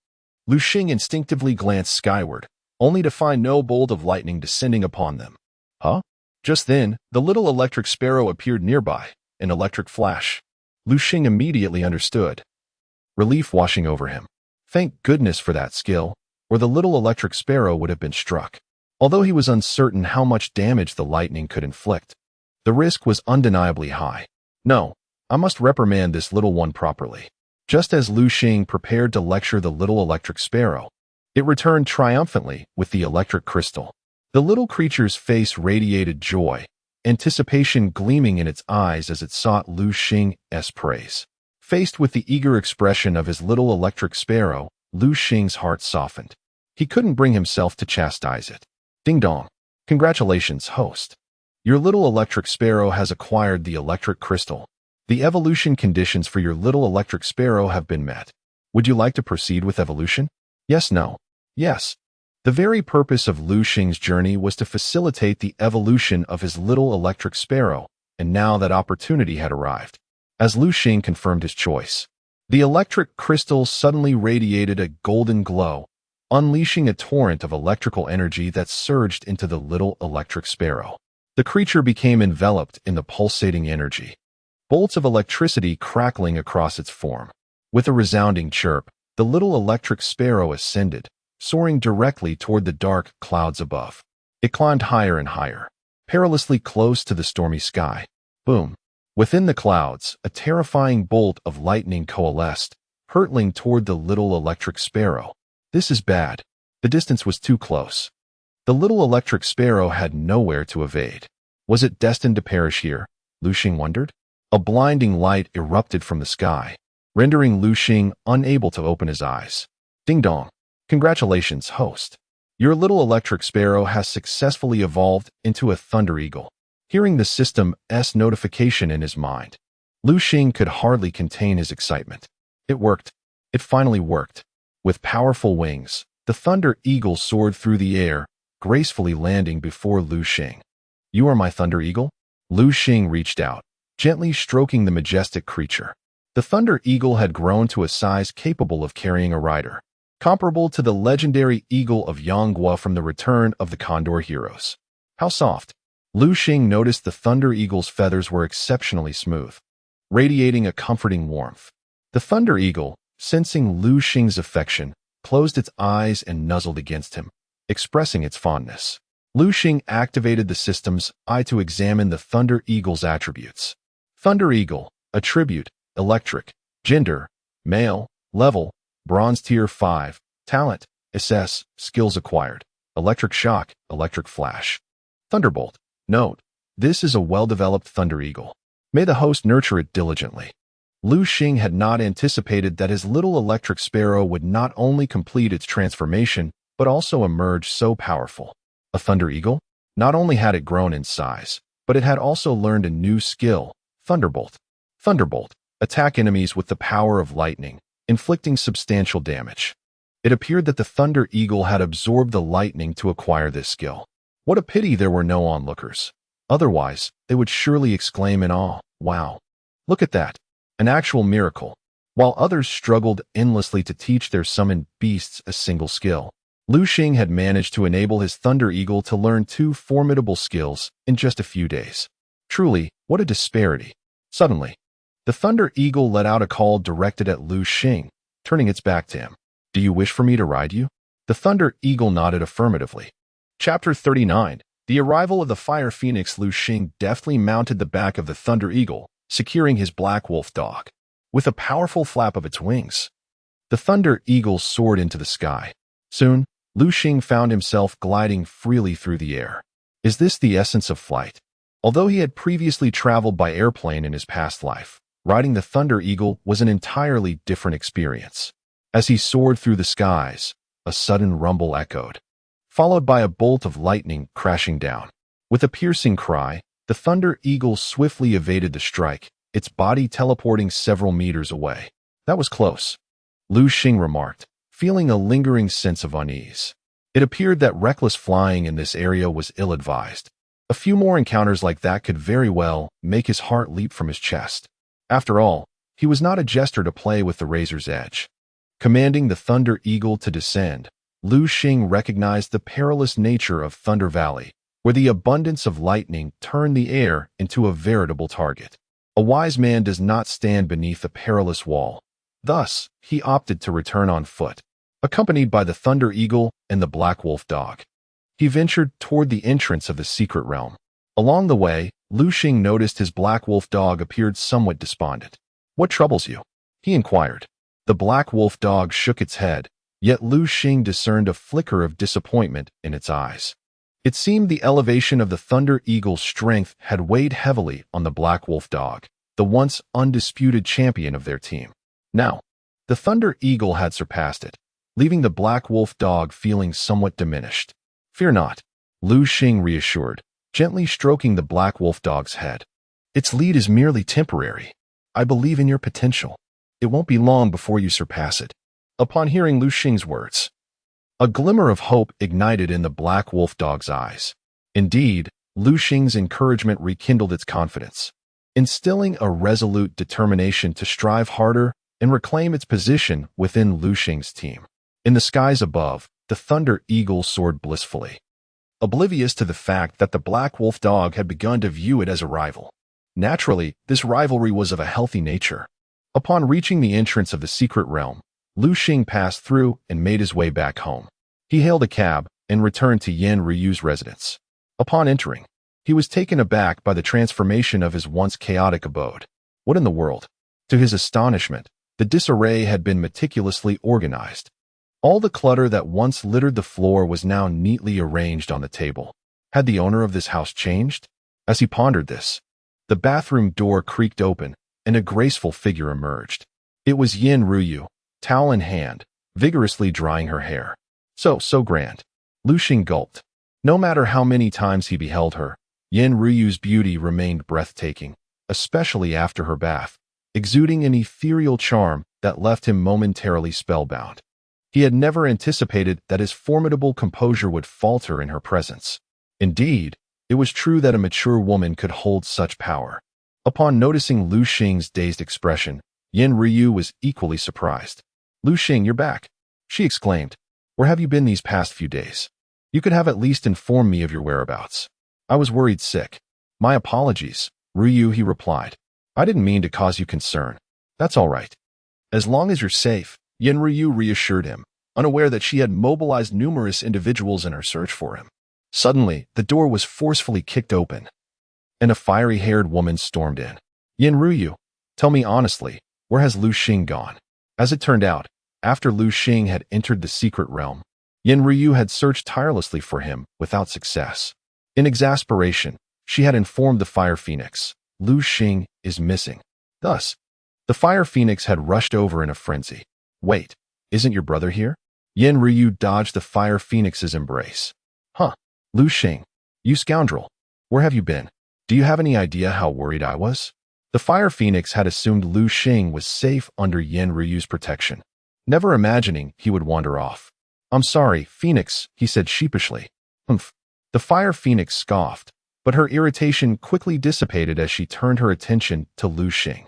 Liu Xing instinctively glanced skyward, only to find no bolt of lightning descending upon them. Huh? Just then, the little electric sparrow appeared nearby, an electric flash. Liu Xing immediately understood, relief washing over him. Thank goodness for that skill, or the little electric sparrow would have been struck. Although he was uncertain how much damage the lightning could inflict, the risk was undeniably high. No, I must reprimand this little one properly. Just as Liu Xing prepared to lecture the little electric sparrow, it returned triumphantly with the electric crystal. The little creature's face radiated joy, anticipation gleaming in its eyes as it sought Liu Xing's praise. Faced with the eager expression of his little electric sparrow, Liu Xing's heart softened. He couldn't bring himself to chastise it. Ding dong. Congratulations, host. Your little electric sparrow has acquired the electric crystal. The evolution conditions for your little electric sparrow have been met. Would you like to proceed with evolution? Yes, no. Yes. The very purpose of Liu Xing's journey was to facilitate the evolution of his little electric sparrow, and now that opportunity had arrived. As Liu Xing confirmed his choice, the electric crystal suddenly radiated a golden glow, unleashing a torrent of electrical energy that surged into the little electric sparrow. The creature became enveloped in the pulsating energy, bolts of electricity crackling across its form. With a resounding chirp, the little electric sparrow ascended, soaring directly toward the dark clouds above. It climbed higher and higher, perilously close to the stormy sky. Boom! Within the clouds, a terrifying bolt of lightning coalesced, hurtling toward the little electric sparrow. This is bad. The distance was too close. The little electric sparrow had nowhere to evade. Was it destined to perish here? Liu Xing wondered. A blinding light erupted from the sky, rendering Liu Xing unable to open his eyes. Ding dong. Congratulations, host. Your little electric sparrow has successfully evolved into a thunder eagle. Hearing the system's notification in his mind, Liu Xing could hardly contain his excitement. It worked. It finally worked. With powerful wings, the thunder eagle soared through the air, gracefully landing before Liu Xing. You are my thunder eagle? Liu Xing reached out, gently stroking the majestic creature. The thunder eagle had grown to a size capable of carrying a rider, comparable to the legendary eagle of Yonghua from the Return of the Condor Heroes. How soft. Liu Xing noticed the thunder eagle's feathers were exceptionally smooth, radiating a comforting warmth. The thunder eagle, sensing Liu Xing's affection, closed its eyes and nuzzled against him, expressing its fondness. Liu Xing activated the system's eye to examine the thunder eagle's attributes. Thunder eagle, attribute, electric, gender, male, level, bronze tier 5, talent, SS, skills acquired, electric shock, electric flash. Thunderbolt, note, this is a well-developed thunder eagle. May the host nurture it diligently. Liu Xing had not anticipated that his little electric sparrow would not only complete its transformation, but also emerge so powerful. A thunder eagle? Not only had it grown in size, but it had also learned a new skill, Thunderbolt. Thunderbolt, attack enemies with the power of lightning, inflicting substantial damage. It appeared that the thunder eagle had absorbed the lightning to acquire this skill. What a pity there were no onlookers. Otherwise, they would surely exclaim in awe, wow. Look at that. An actual miracle. While others struggled endlessly to teach their summoned beasts a single skill, Liu Xing had managed to enable his thunder eagle to learn 2 formidable skills in just a few days. Truly, what a disparity. Suddenly, the thunder eagle let out a call directed at Liu Xing, turning its back to him. Do you wish for me to ride you? The thunder eagle nodded affirmatively. Chapter 39. The arrival of the fire phoenix. Liu Xing deftly mounted the back of the thunder eagle, securing his black wolf dog. With a powerful flap of its wings, the thunder eagle soared into the sky. Soon, Liu Xing found himself gliding freely through the air. Is this the essence of flight? Although he had previously traveled by airplane in his past life, riding the thunder eagle was an entirely different experience. As he soared through the skies, a sudden rumble echoed, followed by a bolt of lightning crashing down. With a piercing cry, the thunder eagle swiftly evaded the strike, its body teleporting several meters away. That was close, Liu Xing remarked, feeling a lingering sense of unease. It appeared that reckless flying in this area was ill-advised. A few more encounters like that could very well make his heart leap from his chest. After all, he was not a jester to play with the razor's edge. Commanding the thunder eagle to descend, Liu Xing recognized the perilous nature of Thunder Valley, where the abundance of lightning turned the air into a veritable target. A wise man does not stand beneath a perilous wall. Thus, he opted to return on foot, accompanied by the thunder eagle and the black wolf dog. He ventured toward the entrance of the secret realm. Along the way, Liu Xing noticed his black wolf dog appeared somewhat despondent. What troubles you? He inquired. The black wolf dog shook its head, yet Liu Xing discerned a flicker of disappointment in its eyes. It seemed the elevation of the thunder eagle's strength had weighed heavily on the black wolf dog, the once undisputed champion of their team. Now, the thunder eagle had surpassed it, leaving the black wolf dog feeling somewhat diminished. Fear not, Liu Xing reassured, gently stroking the black wolf dog's head. Its lead is merely temporary. I believe in your potential. It won't be long before you surpass it. Upon hearing Liu Xing's words, a glimmer of hope ignited in the black wolf dog's eyes. Indeed, Liu Xing's encouragement rekindled its confidence, instilling a resolute determination to strive harder and reclaim its position within Liu Xing's team. In the skies above, the thunder eagle soared blissfully, oblivious to the fact that the black wolf dog had begun to view it as a rival. Naturally, this rivalry was of a healthy nature. Upon reaching the entrance of the secret realm, Liu Xing passed through and made his way back home. He hailed a cab and returned to Yan Ryu's residence. Upon entering, he was taken aback by the transformation of his once chaotic abode. What in the world? To his astonishment, the disarray had been meticulously organized. All the clutter that once littered the floor was now neatly arranged on the table. Had the owner of this house changed? As he pondered this, The bathroom door creaked open, and a graceful figure emerged. It was Yin Ruyu, towel in hand, vigorously drying her hair. So grand. Liu Xing gulped. No matter how many times he beheld her, Yin Ruyu's beauty remained breathtaking, especially after her bath, exuding an ethereal charm that left him momentarily spellbound. He had never anticipated that his formidable composure would falter in her presence. Indeed, it was true that a mature woman could hold such power. Upon noticing Liu Xing's dazed expression, Yin Ryu was equally surprised. "Liu Xing, you're back," she exclaimed. "Where have you been these past few days? You could have at least informed me of your whereabouts. I was worried sick." "My apologies, Ryu," he replied. "I didn't mean to cause you concern. That's all right. As long as you're safe," Yin Ryu reassured him, unaware that she had mobilized numerous individuals in her search for him. Suddenly, the door was forcefully kicked open, and a fiery-haired woman stormed in. "Yin Ryu, tell me honestly, where has Liu Xing gone?" As it turned out, after Liu Xing had entered the secret realm, Yin Ryu had searched tirelessly for him without success. In exasperation, she had informed the Fire Phoenix, "Liu Xing is missing." Thus, the Fire Phoenix had rushed over in a frenzy. "Wait, isn't your brother here?" Yin Ryu dodged the Fire Phoenix's embrace. "Huh, Liu Xing, you scoundrel. Where have you been? Do you have any idea how worried I was?" The Fire Phoenix had assumed Liu Xing was safe under Yin Ryu's protection, never imagining he would wander off. "I'm sorry, Phoenix," he said sheepishly. "Humph." The Fire Phoenix scoffed, but her irritation quickly dissipated as she turned her attention to Liu Xing.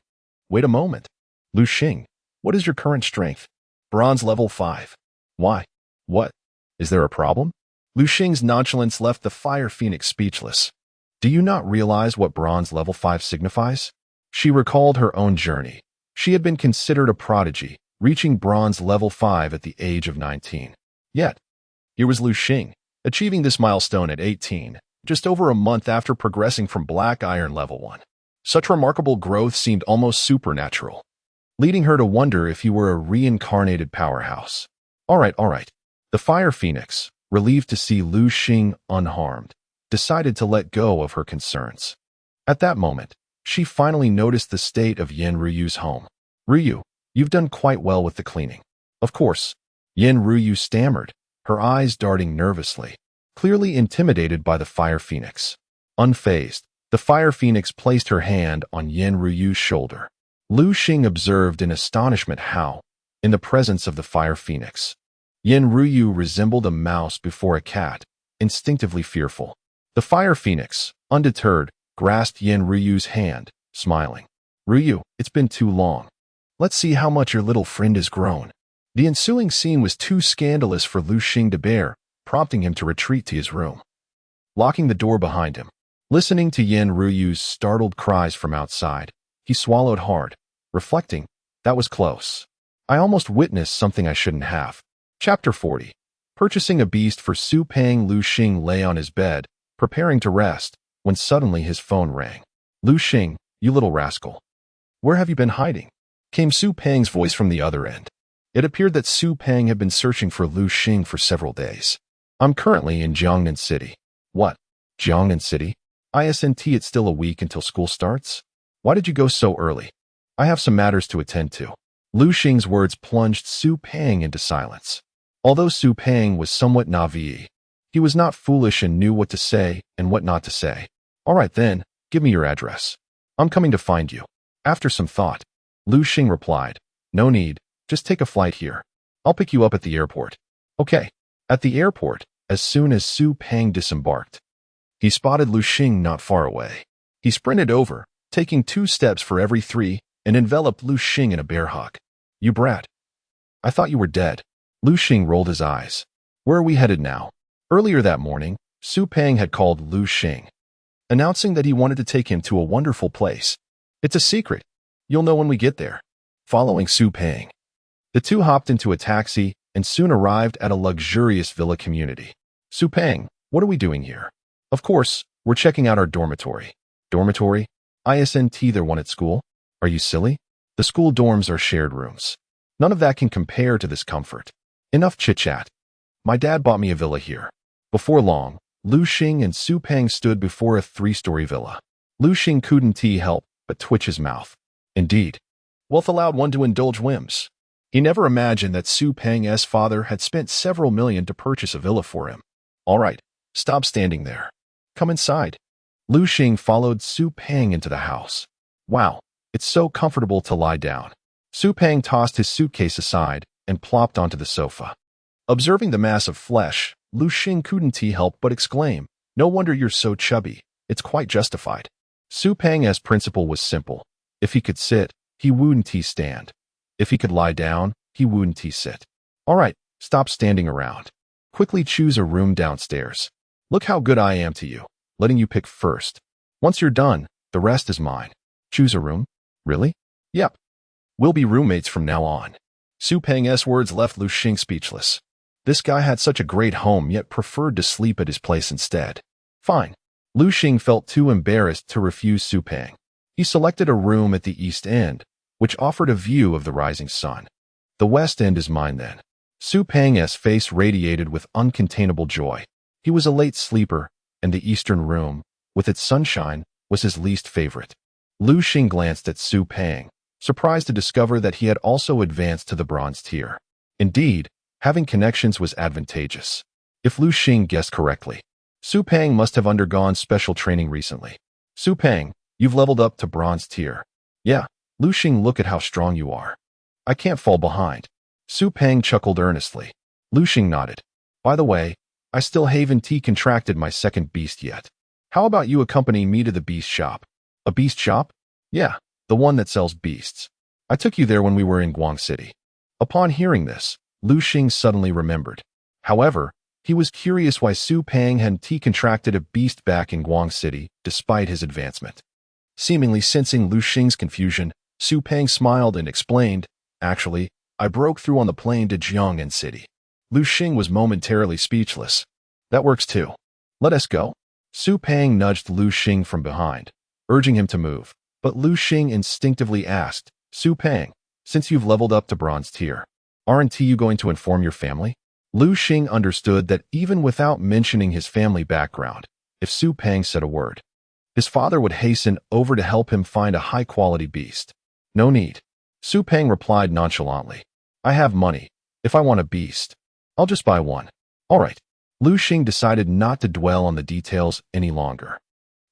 "Wait a moment. Liu Xing, what is your current strength?" "Bronze level 5. "Why? What? Is there a problem?" Liu Xing's nonchalance left the Fire Phoenix speechless. "Do you not realize what bronze level 5 signifies?" She recalled her own journey. She had been considered a prodigy, reaching bronze level 5 at the age of 19. Yet, here was Liu Xing, achieving this milestone at 18, just over a month after progressing from black iron level 1. Such remarkable growth seemed almost supernatural, leading her to wonder if he were a reincarnated powerhouse. All right. The Fire Phoenix, relieved to see Liu Xing unharmed, decided to let go of her concerns. At that moment, she finally noticed the state of Yin Ryu's home. "Ryu, you've done quite well with the cleaning." "Of course," Yin Ryu stammered, her eyes darting nervously, clearly intimidated by the Fire Phoenix. Unfazed, the Fire Phoenix placed her hand on Yin Ryu's shoulder. Liu Xing observed in astonishment how, in the presence of the Fire Phoenix, Yin Ryu resembled a mouse before a cat, instinctively fearful. The Fire Phoenix, undeterred, grasped Yin Ryu's hand, smiling. "Ryu, it's been too long. Let's see how much your little friend has grown." The ensuing scene was too scandalous for Liu Xing to bear, prompting him to retreat to his room. Locking the door behind him, listening to Yin Ryu's startled cries from outside, he swallowed hard, reflecting, "That was close. I almost witnessed something I shouldn't have." Chapter 40. Purchasing a beast for Su Peng. Liu Xing lay on his bed, preparing to rest, when suddenly his phone rang. "Liu Xing, you little rascal. Where have you been hiding?" came Su Peng's voice from the other end. It appeared that Su Peng had been searching for Liu Xing for several days. "I'm currently in Jiangnan City." "What? Jiangnan City? ISNT, it's still a week until school starts? Why did you go so early?" "I have some matters to attend to." Liu Xing's words plunged Su Peng into silence. Although Su Peng was somewhat naive, he was not foolish and knew what to say and what not to say. "All right then, give me your address. I'm coming to find you." After some thought, Liu Xing replied, "No need, just take a flight here. I'll pick you up at the airport." "Okay." At the airport, as soon as Su Peng disembarked, he spotted Liu Xing not far away. He sprinted over, taking 2 steps for every 3, and enveloped Liu Xing in a bear hug. "You brat. I thought you were dead." Liu Xing rolled his eyes. "Where are we headed now?" Earlier that morning, Su Peng had called Liu Xing, announcing that he wanted to take him to a wonderful place. "It's a secret. You'll know when we get there." Following Su Peng, the two hopped into a taxi and soon arrived at a luxurious villa community. "Su Peng, what are we doing here?" "Of course, we're checking out our dormitory." "Dormitory? ISNT, there one at school? Are you silly? The school dorms are shared rooms. None of that can compare to this comfort. Enough chit-chat. My dad bought me a villa here." Before long, Liu Xing and Su Peng stood before a 3-story villa. Liu Xing couldn't help but twitch his mouth. Indeed, wealth allowed one to indulge whims. He never imagined that Su Peng's father had spent several million to purchase a villa for him. All right, stop standing there. Come inside. Liu Xing followed Su Peng into the house. Wow, it's so comfortable to lie down. Su Peng tossed his suitcase aside and plopped onto the sofa. Observing the mass of flesh, Liu Xing couldn't help but exclaim, "No wonder you're so chubby. It's quite justified." Su Peng's principle was simple. If he could sit, he wouldn't stand. If he could lie down, he wouldn't sit. All right, stop standing around. Quickly choose a room downstairs. Look how good I am to you, letting you pick first. Once you're done, the rest is mine. Choose a room? Really? Yep. We'll be roommates from now on. Su Peng's words left Liu Xing speechless. This guy had such a great home yet preferred to sleep at his place instead. Fine. Liu Xing felt too embarrassed to refuse Su Peng. He selected a room at the east end, which offered a view of the rising sun. The west end is mine then. Su Peng's face radiated with uncontainable joy. He was a late sleeper, and the eastern room, with its sunshine, was his least favorite. Liu Xing glanced at Su Peng, surprised to discover that he had also advanced to the bronze tier. Indeed, having connections was advantageous. If Liu Xing guessed correctly, Su Peng must have undergone special training recently. Su Peng, you've leveled up to bronze tier. Yeah, Liu Xing, look at how strong you are. I can't fall behind. Su Peng chuckled earnestly. Liu Xing nodded. By the way, I still haven't contracted my second beast yet. How about you accompany me to the beast shop? A beast shop? Yeah, the one that sells beasts. I took you there when we were in Guang City. Upon hearing this, Liu Xing suddenly remembered. However, he was curious why Su Peng hadn't contracted a beast back in Guang City despite his advancement. Seemingly sensing Liu Xing's confusion, Su Peng smiled and explained, "Actually, I broke through on the plane to Jiang'an City." Liu Xing was momentarily speechless. That works too. Let us go. Su Peng nudged Liu Xing from behind, urging him to move. But Liu Xing instinctively asked, Su Peng, since you've leveled up to bronze tier, aren't you going to inform your family? Liu Xing understood that even without mentioning his family background, if Su Peng said a word, his father would hasten over to help him find a high-quality beast. No need. Su Peng replied nonchalantly, I have money. If I want a beast, I'll just buy one. All right. Liu Xing decided not to dwell on the details any longer.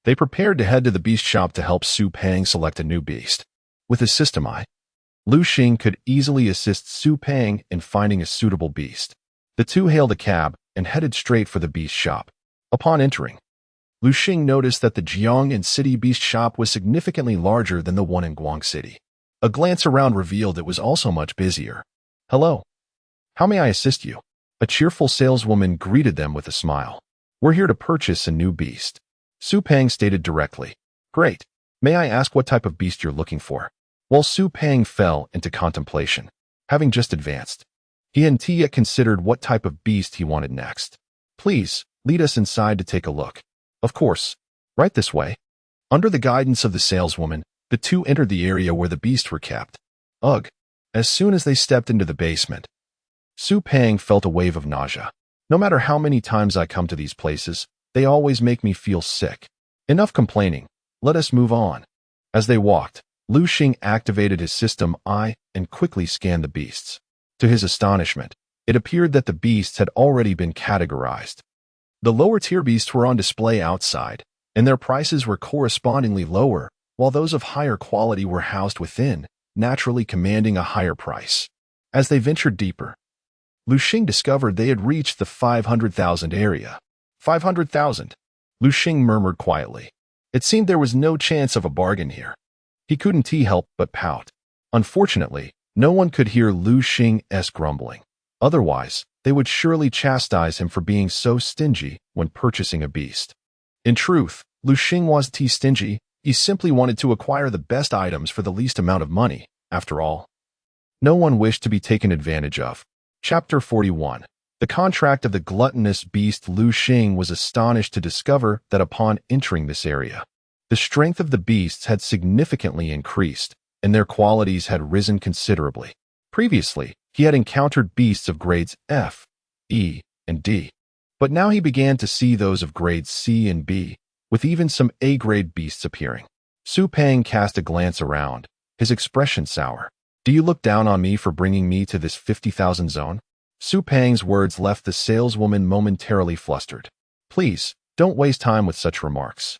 They prepared to head to the beast shop to help Su Peng select a new beast. With his system eye, Liu Xing could easily assist Su Peng in finding a suitable beast. The two hailed a cab and headed straight for the beast shop. Upon entering, Liu Xing noticed that the Jiang'an City beast shop was significantly larger than the one in Guang City. A glance around revealed it was also much busier. Hello. How may I assist you? A cheerful saleswoman greeted them with a smile. We're here to purchase a new beast. Su Peng stated directly. Great. May I ask what type of beast you're looking for? While Su Peng fell into contemplation, having just advanced, he hadn't yet considered what type of beast he wanted next. Please, lead us inside to take a look. Of course. Right this way. Under the guidance of the saleswoman, the two entered the area where the beasts were kept. Ugh. As soon as they stepped into the basement, Su Peng felt a wave of nausea. No matter how many times I come to these places, they always make me feel sick. Enough complaining. Let us move on. As they walked, Liu Xing activated his system eye and quickly scanned the beasts. To his astonishment, it appeared that the beasts had already been categorized. The lower-tier beasts were on display outside, and their prices were correspondingly lower, while those of higher quality were housed within, naturally commanding a higher price. As they ventured deeper, Liu Xing discovered they had reached the 500,000 area. 500,000. Liu Xing murmured quietly. It seemed there was no chance of a bargain here. He couldn't help but pout. Unfortunately, no one could hear Liu Xing's grumbling. Otherwise, they would surely chastise him for being so stingy when purchasing a beast. In truth, Liu Xing wasn't stingy. He simply wanted to acquire the best items for the least amount of money, after all. No one wished to be taken advantage of. Chapter 41. The contract of the gluttonous beast. Liu Xing was astonished to discover that upon entering this area, the strength of the beasts had significantly increased, and their qualities had risen considerably. Previously, he had encountered beasts of grades F, E, and D, but now he began to see those of grades C and B, with even some A-grade beasts appearing. Su Peng cast a glance around, his expression sour. Do you look down on me for bringing me to this 50,000 zone? Su Peng's words left the saleswoman momentarily flustered. Please, don't waste time with such remarks.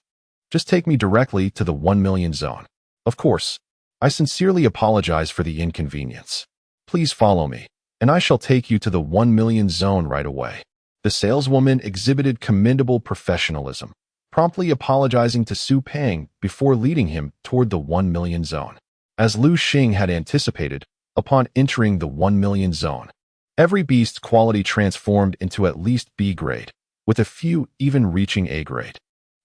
Just take me directly to the 1 million zone. Of course, I sincerely apologize for the inconvenience. Please follow me, and I shall take you to the 1 million zone right away. The saleswoman exhibited commendable professionalism, promptly apologizing to Su Peng before leading him toward the 1 million zone. As Liu Xing had anticipated, upon entering the 1 million zone, every beast's quality transformed into at least B grade, with a few even reaching A grade.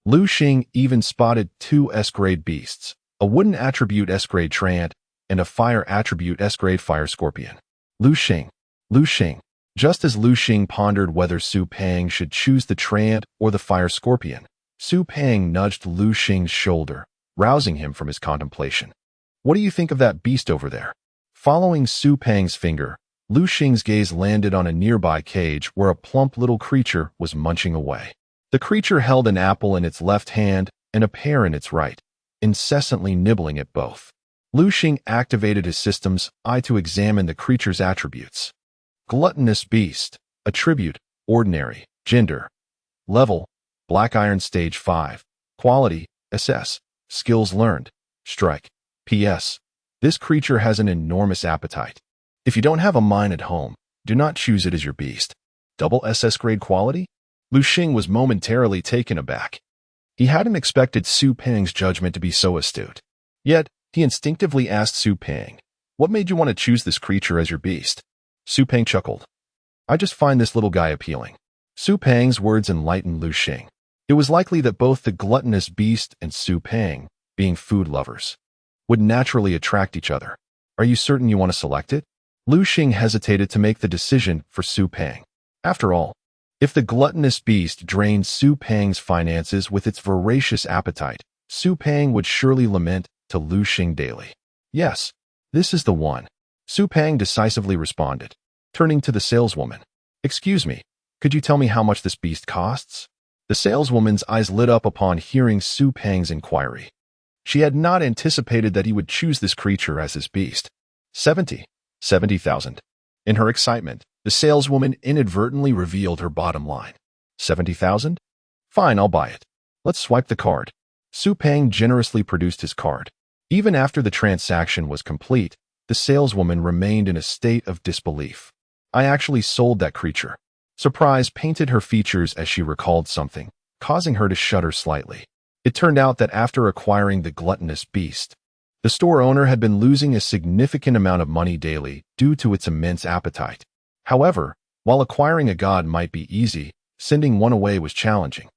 Liu Xing even spotted 2 S-grade beasts, a wooden attribute S-grade Treant, and a fire attribute S-grade Fire Scorpion. Liu Xing. Just as Liu Xing pondered whether Su Peng should choose the Treant or the Fire Scorpion, Su Peng nudged Liu Xing's shoulder, rousing him from his contemplation. What do you think of that beast over there? Following Su Peng's finger, Liu Xing's gaze landed on a nearby cage where a plump little creature was munching away. The creature held an apple in its left hand and a pear in its right, incessantly nibbling at both. Liu Xing activated his system's eye to examine the creature's attributes. Gluttonous beast, attribute, ordinary, gender, level, Black Iron Stage 5, quality, SS, skills learned, strike. PS. This creature has an enormous appetite. If you don't have a mine at home, do not choose it as your beast. Double SS grade quality? Liu Xing was momentarily taken aback. He hadn't expected Su Peng's judgment to be so astute. Yet, he instinctively asked Su Peng, "What made you want to choose this creature as your beast?" Su Peng chuckled. "I just find this little guy appealing." Su Peng's words enlightened Liu Xing. It was likely that both the gluttonous beast and Su Peng, being food lovers, would naturally attract each other. "Are you certain you want to select it?" Liu Xing hesitated to make the decision for Su Peng. After all, if the gluttonous beast drained Su Peng's finances with its voracious appetite, Su Peng would surely lament to Liu Xing daily. "Yes, this is the one," Su Peng decisively responded, turning to the saleswoman. "Excuse me, could you tell me how much this beast costs?" The saleswoman's eyes lit up upon hearing Su Peng's inquiry. She had not anticipated that he would choose this creature as his beast. 70,000. In her excitement, the saleswoman inadvertently revealed her bottom line. 70,000? Fine, I'll buy it. Let's swipe the card. Su Peng generously produced his card. Even after the transaction was complete, the saleswoman remained in a state of disbelief. "I actually sold that creature." Surprise painted her features as she recalled something, causing her to shudder slightly. It turned out that after acquiring the gluttonous beast, the store owner had been losing a significant amount of money daily due to its immense appetite. However, while acquiring a god might be easy, sending one away was challenging.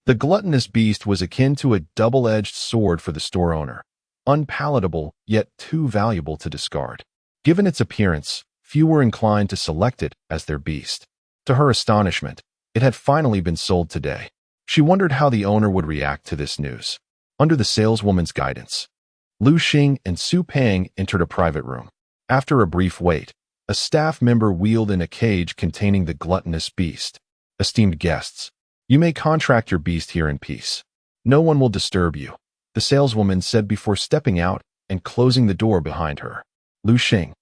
The gluttonous beast was akin to a double-edged sword for the store owner, unpalatable yet too valuable to discard. Given its appearance, few were inclined to select it as their beast. To her astonishment, it had finally been sold today. She wondered how the owner would react to this news. Under the saleswoman's guidance, Liu Xing and Su Peng entered a private room. After a brief wait, a staff member wheeled in a cage containing the gluttonous beast. "Esteemed guests, you may contract your beast here in peace. No one will disturb you," the saleswoman said before stepping out and closing the door behind her. "Liu Xing,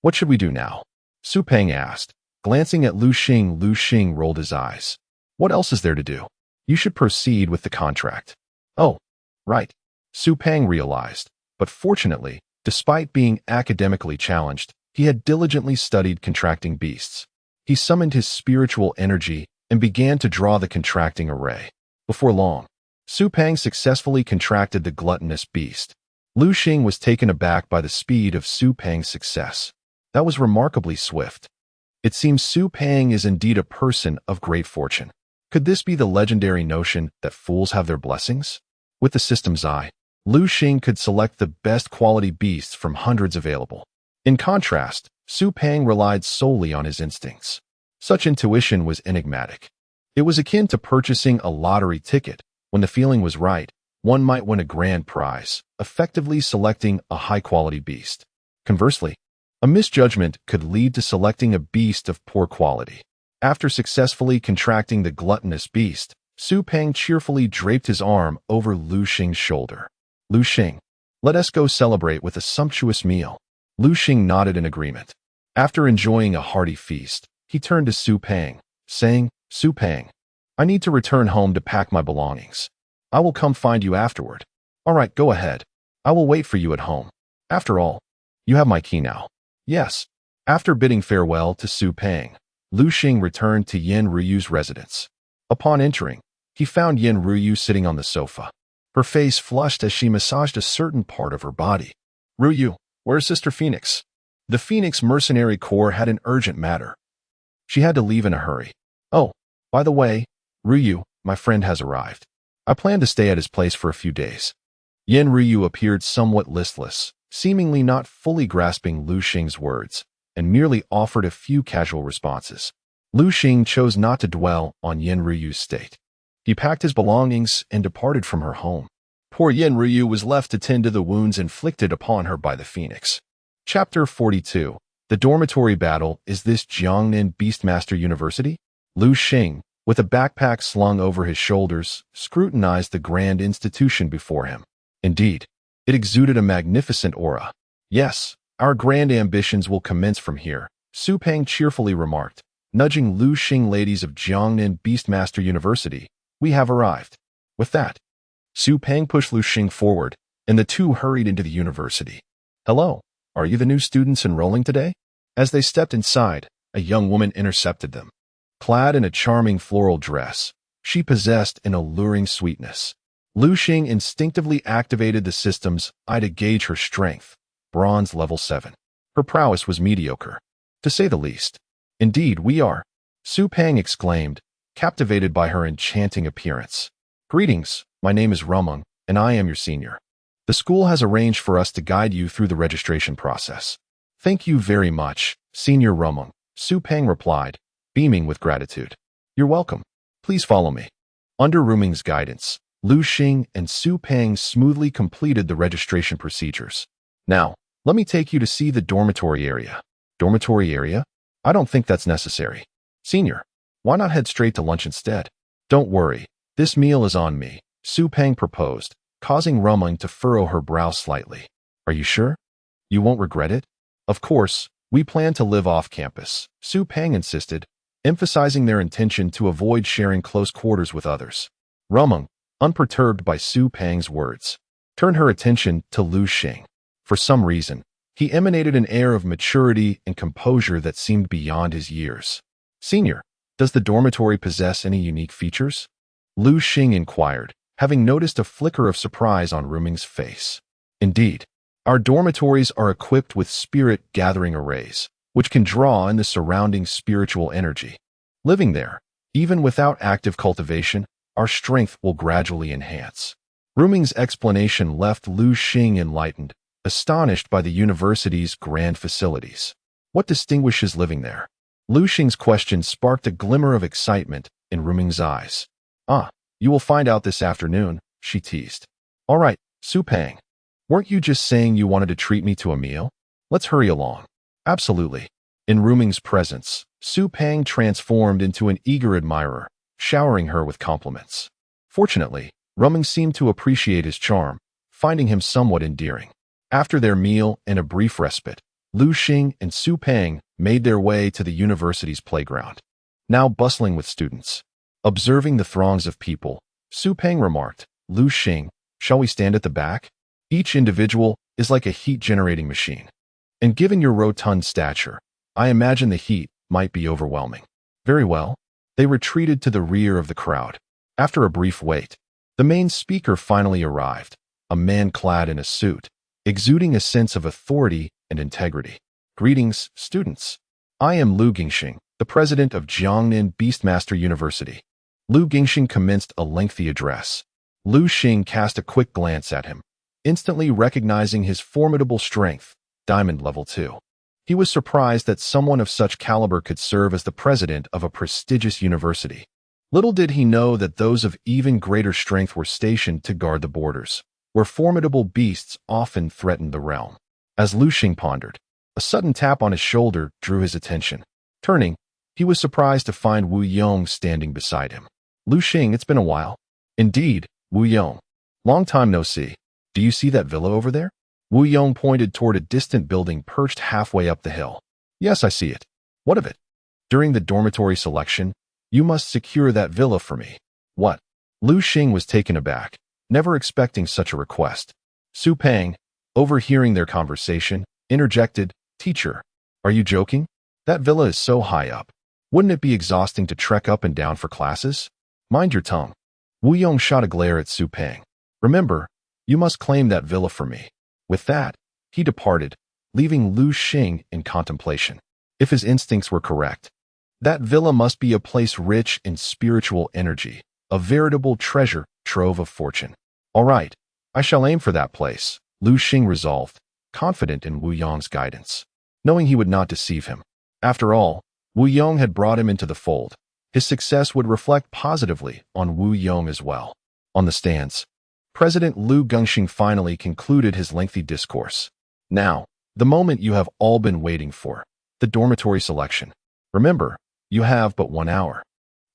what should we do now?" Su Peng asked. Glancing at Liu Xing rolled his eyes. "What else is there to do? You should proceed with the contract." "Oh, right," Su Peng realized. But fortunately, despite being academically challenged, he had diligently studied contracting beasts. He summoned his spiritual energy and began to draw the contracting array. Before long, Su Peng successfully contracted the gluttonous beast. Liu Xing was taken aback by the speed of Su Peng's success. That was remarkably swift. It seems Su Peng is indeed a person of great fortune. Could this be the legendary notion that fools have their blessings? With the system's eye, Liu Xing could select the best quality beasts from hundreds available. In contrast, Su Peng relied solely on his instincts. Such intuition was enigmatic. It was akin to purchasing a lottery ticket. When the feeling was right, one might win a grand prize, effectively selecting a high-quality beast. Conversely, a misjudgment could lead to selecting a beast of poor quality. After successfully contracting the gluttonous beast, Su Peng cheerfully draped his arm over Liu Xing's shoulder. Liu Xing, let us go celebrate with a sumptuous meal. Liu Xing nodded in agreement. After enjoying a hearty feast, he turned to Su Peng, saying, Su Peng, I need to return home to pack my belongings. I will come find you afterward. All right, go ahead. I will wait for you at home. After all, you have my key now. Yes. After bidding farewell to Su Peng, Liu Xing returned to Yin Ruyu's residence. Upon entering, he found Yin Ruyu sitting on the sofa. Her face flushed as she massaged a certain part of her body. Ruyu, where's Sister Phoenix? The Phoenix Mercenary Corps had an urgent matter. She had to leave in a hurry. Oh, by the way, Ruyu, my friend has arrived. I plan to stay at his place for a few days. Yin Ryu appeared somewhat listless, seemingly not fully grasping Liu Xing's words, and merely offered a few casual responses. Liu Xing chose not to dwell on Yin Ryu's state. He packed his belongings and departed from her home. Poor Yin Ryu was left to tend to the wounds inflicted upon her by the Phoenix. Chapter 42. The Dormitory Battle. Is this Jiangnan Beastmaster University? Liu Xing, with a backpack slung over his shoulders, scrutinized the grand institution before him. Indeed, it exuded a magnificent aura. Yes, our grand ambitions will commence from here, Su Peng cheerfully remarked, nudging Liu Xing. Ladies of Jiangnan Beastmaster University, we have arrived. With that, Su Peng pushed Liu Xing forward, and the two hurried into the university. Hello, are you the new students enrolling today? As they stepped inside, a young woman intercepted them. Clad in a charming floral dress, she possessed an alluring sweetness. Liu Xing instinctively activated the system's eye to gauge her strength, bronze level 7. Her prowess was mediocre, to say the least. Indeed, we are, Su Peng exclaimed, captivated by her enchanting appearance. Greetings, my name is Rumung, and I am your senior. The school has arranged for us to guide you through the registration process. Thank you very much, Senior Rumung, Su Peng replied, beaming with gratitude. You're welcome. Please follow me. Under Rumung's guidance, Liu Xing and Su Peng smoothly completed the registration procedures. Now, let me take you to see the dormitory area. Dormitory area? I don't think that's necessary. Senior, why not head straight to lunch instead? Don't worry, this meal is on me, Su Peng proposed, causing Rumung to furrow her brow slightly. Are you sure? You won't regret it? Of course, we plan to live off campus, Su Peng insisted, emphasizing their intention to avoid sharing close quarters with others. Rumung, unperturbed by Su Peng's words, turned her attention to Liu Xing. For some reason, he emanated an air of maturity and composure that seemed beyond his years. Senior, does the dormitory possess any unique features? Liu Xing inquired, having noticed a flicker of surprise on Rumung's face. Indeed, our dormitories are equipped with spirit-gathering arrays, which can draw in the surrounding spiritual energy. Living there, even without active cultivation, our strength will gradually enhance. Rumung's explanation left Liu Xing enlightened, astonished by the university's grand facilities. What distinguishes living there? Liu Xing's question sparked a glimmer of excitement in Rumung's eyes. Ah, you will find out this afternoon, she teased. All right, Su Peng. Weren't you just saying you wanted to treat me to a meal? Let's hurry along. Absolutely. In Rumung's presence, Su Peng transformed into an eager admirer, showering her with compliments. Fortunately, Rumung seemed to appreciate his charm, finding him somewhat endearing. After their meal and a brief respite, Liu Xing and Su Peng made their way to the university's playground, now bustling with students. Observing the throngs of people, Su Peng remarked, Liu Xing, shall we stand at the back? Each individual is like a heat-generating machine. And given your rotund stature, I imagine the heat might be overwhelming. Very well. They retreated to the rear of the crowd. After a brief wait, the main speaker finally arrived, a man clad in a suit, exuding a sense of authority and integrity. Greetings, students. I am Liu Xing, the president of Jiangnan Beastmaster University. Liu Xing commenced a lengthy address. Liu Xing cast a quick glance at him, instantly recognizing his formidable strength, diamond level 2. He was surprised that someone of such caliber could serve as the president of a prestigious university. Little did he know that those of even greater strength were stationed to guard the borders, where formidable beasts often threatened the realm. As Liu Xing pondered, a sudden tap on his shoulder drew his attention. Turning, he was surprised to find Wu Yong standing beside him. Liu Xing, it's been a while. Indeed, Wu Yong. Long time no see. Do you see that villa over there? Wu Yong pointed toward a distant building perched halfway up the hill. Yes, I see it. What of it? During the dormitory selection, you must secure that villa for me. What? Liu Xing was taken aback, never expecting such a request. Su Peng, overhearing their conversation, interjected, Teacher, are you joking? That villa is so high up. Wouldn't it be exhausting to trek up and down for classes? Mind your tongue. Wu Yong shot a glare at Su Peng. Remember, you must claim that villa for me. With that, he departed, leaving Liu Xing in contemplation. If his instincts were correct, that villa must be a place rich in spiritual energy, a veritable treasure trove of fortune. All right, I shall aim for that place, Liu Xing resolved, confident in Wu Yong's guidance, knowing he would not deceive him. After all, Wu Yong had brought him into the fold. His success would reflect positively on Wu Yong as well. On the stands, President Liu Xing finally concluded his lengthy discourse. Now, the moment you have all been waiting for, the dormitory selection. Remember, you have but 1 hour.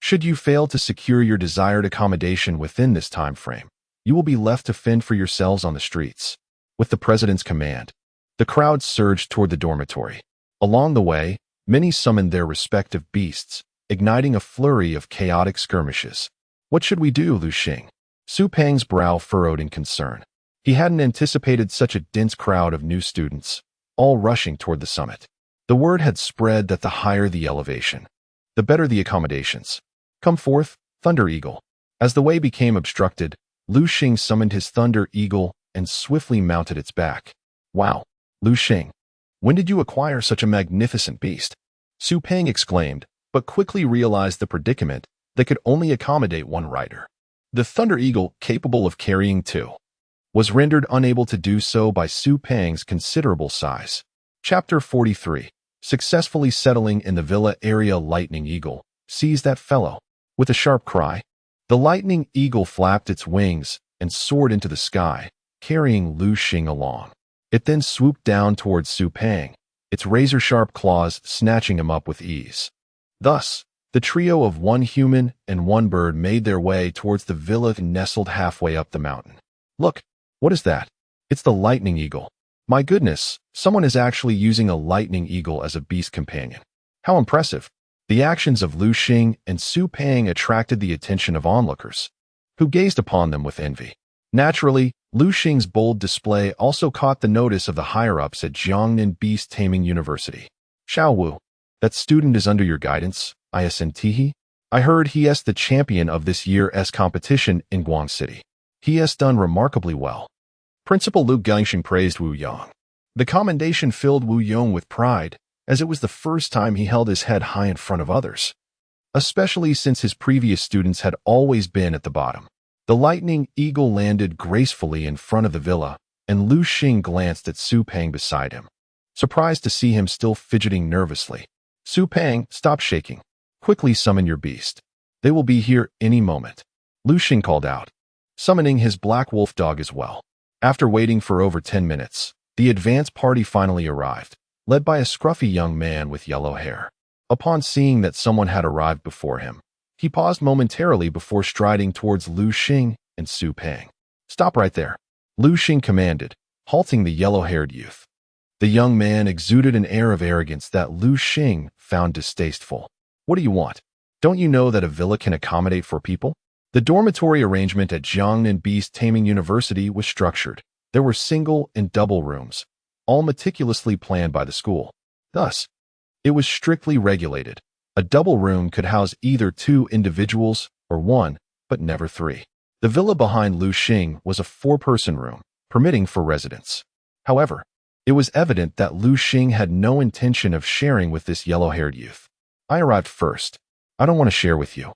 Should you fail to secure your desired accommodation within this time frame, you will be left to fend for yourselves on the streets. With the president's command, the crowd surged toward the dormitory. Along the way, many summoned their respective beasts, igniting a flurry of chaotic skirmishes. What should we do, Liu Xing? Su Peng's brow furrowed in concern. He hadn't anticipated such a dense crowd of new students, all rushing toward the summit. The word had spread that the higher the elevation, the better the accommodations. Come forth, Thunder Eagle. As the way became obstructed, Liu Xing summoned his Thunder Eagle and swiftly mounted its back. Wow, Liu Xing, when did you acquire such a magnificent beast? Su Peng exclaimed, but quickly realized the predicament that could only accommodate one rider. The Thunder Eagle, capable of carrying 2, was rendered unable to do so by Su Peng's considerable size. Chapter 43. Successfully settling in the villa area, Lightning Eagle seized that fellow. With a sharp cry, the Lightning Eagle flapped its wings and soared into the sky, carrying Liu Xing along. It then swooped down towards Su Peng, its razor-sharp claws snatching him up with ease. Thus, the trio of 1 human and 1 bird made their way towards the villa nestled halfway up the mountain. Look, what is that? It's the Lightning Eagle. My goodness, someone is actually using a Lightning Eagle as a beast companion. How impressive. The actions of Liu Xing and Su Peng attracted the attention of onlookers, who gazed upon them with envy. Naturally, Liu Xing's bold display also caught the notice of the higher-ups at Jiangnan Beast Taming University. Xiao Wu, that student is under your guidance, isn't? I heard he is the champion of this year's competition in Guang City. He has done remarkably well. Principal Liu Xing praised Wu Yong. The commendation filled Wu Yong with pride, as it was the first time he held his head high in front of others, especially since his previous students had always been at the bottom. The Lightning Eagle landed gracefully in front of the villa, and Liu Xing glanced at Su Peng beside him, surprised to see him still fidgeting nervously. Su Peng, stop shaking. Quickly summon your beast. They will be here any moment. Liu Xing called out, summoning his black wolf dog as well. After waiting for over 10 minutes, the advance party finally arrived, led by a scruffy young man with yellow hair. Upon seeing that someone had arrived before him, he paused momentarily before striding towards Liu Xing and Su Peng. Stop right there, Liu Xing commanded, halting the yellow-haired youth. The young man exuded an air of arrogance that Liu Xing found distasteful. What do you want? Don't you know that a villa can accommodate 4 people? The dormitory arrangement at Jiangnan Beast Taming University was structured. There were single and double rooms, all meticulously planned by the school. Thus, it was strictly regulated. A double room could house either 2 individuals or 1, but never 3. The villa behind Liu Xing was a 4-person room, permitting for residents. However, it was evident that Liu Xing had no intention of sharing with this yellow-haired youth. I arrived first. I don't want to share with you.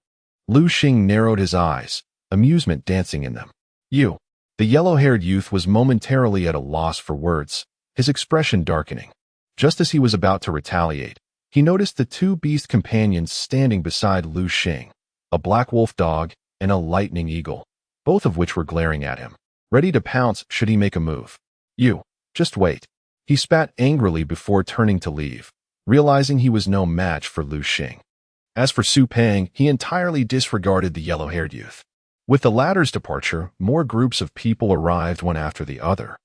Liu Xing narrowed his eyes, amusement dancing in them. You. The yellow-haired youth was momentarily at a loss for words, his expression darkening. Just as he was about to retaliate, he noticed the 2 beast companions standing beside Liu Xing, a black wolf dog and a lightning eagle, both of which were glaring at him, ready to pounce should he make a move. You. Just wait. He spat angrily before turning to leave, realizing he was no match for Liu Xing. As for Su Peng, he entirely disregarded the yellow-haired youth. With the latter's departure, more groups of people arrived one after the other,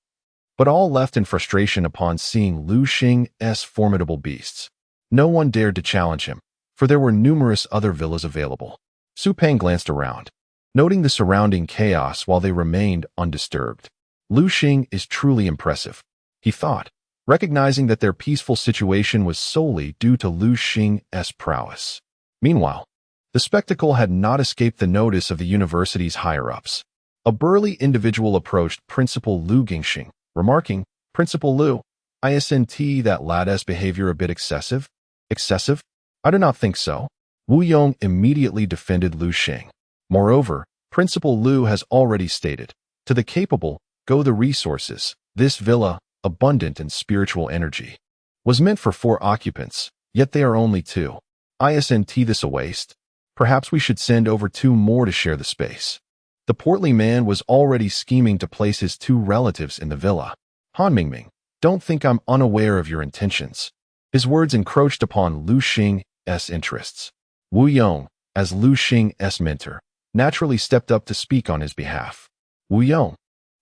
but all left in frustration upon seeing Liu Xing's formidable beasts. No one dared to challenge him, for there were numerous other villas available. Su Peng glanced around, noting the surrounding chaos while they remained undisturbed. Liu Xing is truly impressive, he thought, recognizing that their peaceful situation was solely due to Liu Xing's prowess. Meanwhile, the spectacle had not escaped the notice of the university's higher-ups. A burly individual approached Principal Liu Xing, remarking, "Principal Liu, isn't that lad's behavior a bit excessive?" "Excessive? I do not think so." Wu Yong immediately defended Liu Xing. Moreover, Principal Liu has already stated, "To the capable, go the resources. This villa, abundant in spiritual energy, was meant for 4 occupants, yet they are only 2. Isn't this a waste? Perhaps we should send over 2 more to share the space." The portly man was already scheming to place his 2 relatives in the villa. "Han Mingming, don't think I'm unaware of your intentions." His words encroached upon Liu Xing's interests. Wu Yong, as Liu Xing's mentor, naturally stepped up to speak on his behalf. "Wu Yong,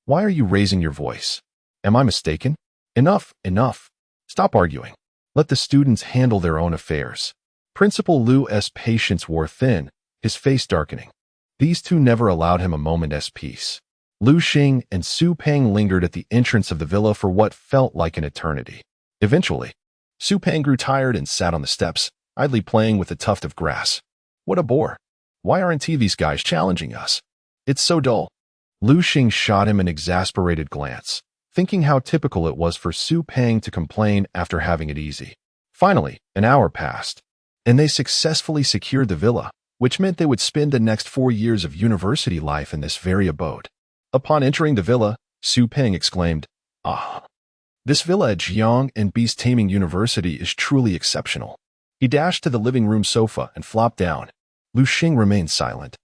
why are you raising your voice? Am I mistaken? Enough, enough. Stop arguing. Let the students handle their own affairs." Principal Liu's patience wore thin, his face darkening. These 2 never allowed him a moment's peace. Liu Xing and Su Peng lingered at the entrance of the villa for what felt like an eternity. Eventually, Su Peng grew tired and sat on the steps, idly playing with a tuft of grass. "What a bore. Why aren't these guys challenging us? It's so dull." Liu Xing shot him an exasperated glance, thinking how typical it was for Su Peng to complain after having it easy. Finally, an hour passed, and they successfully secured the villa, which meant they would spend the next 4 years of university life in this very abode. Upon entering the villa, Su Peng exclaimed, "Ah, this villa at Jiang and Beast Taming University is truly exceptional." He dashed to the living room sofa and flopped down. Liu Xing remained silent,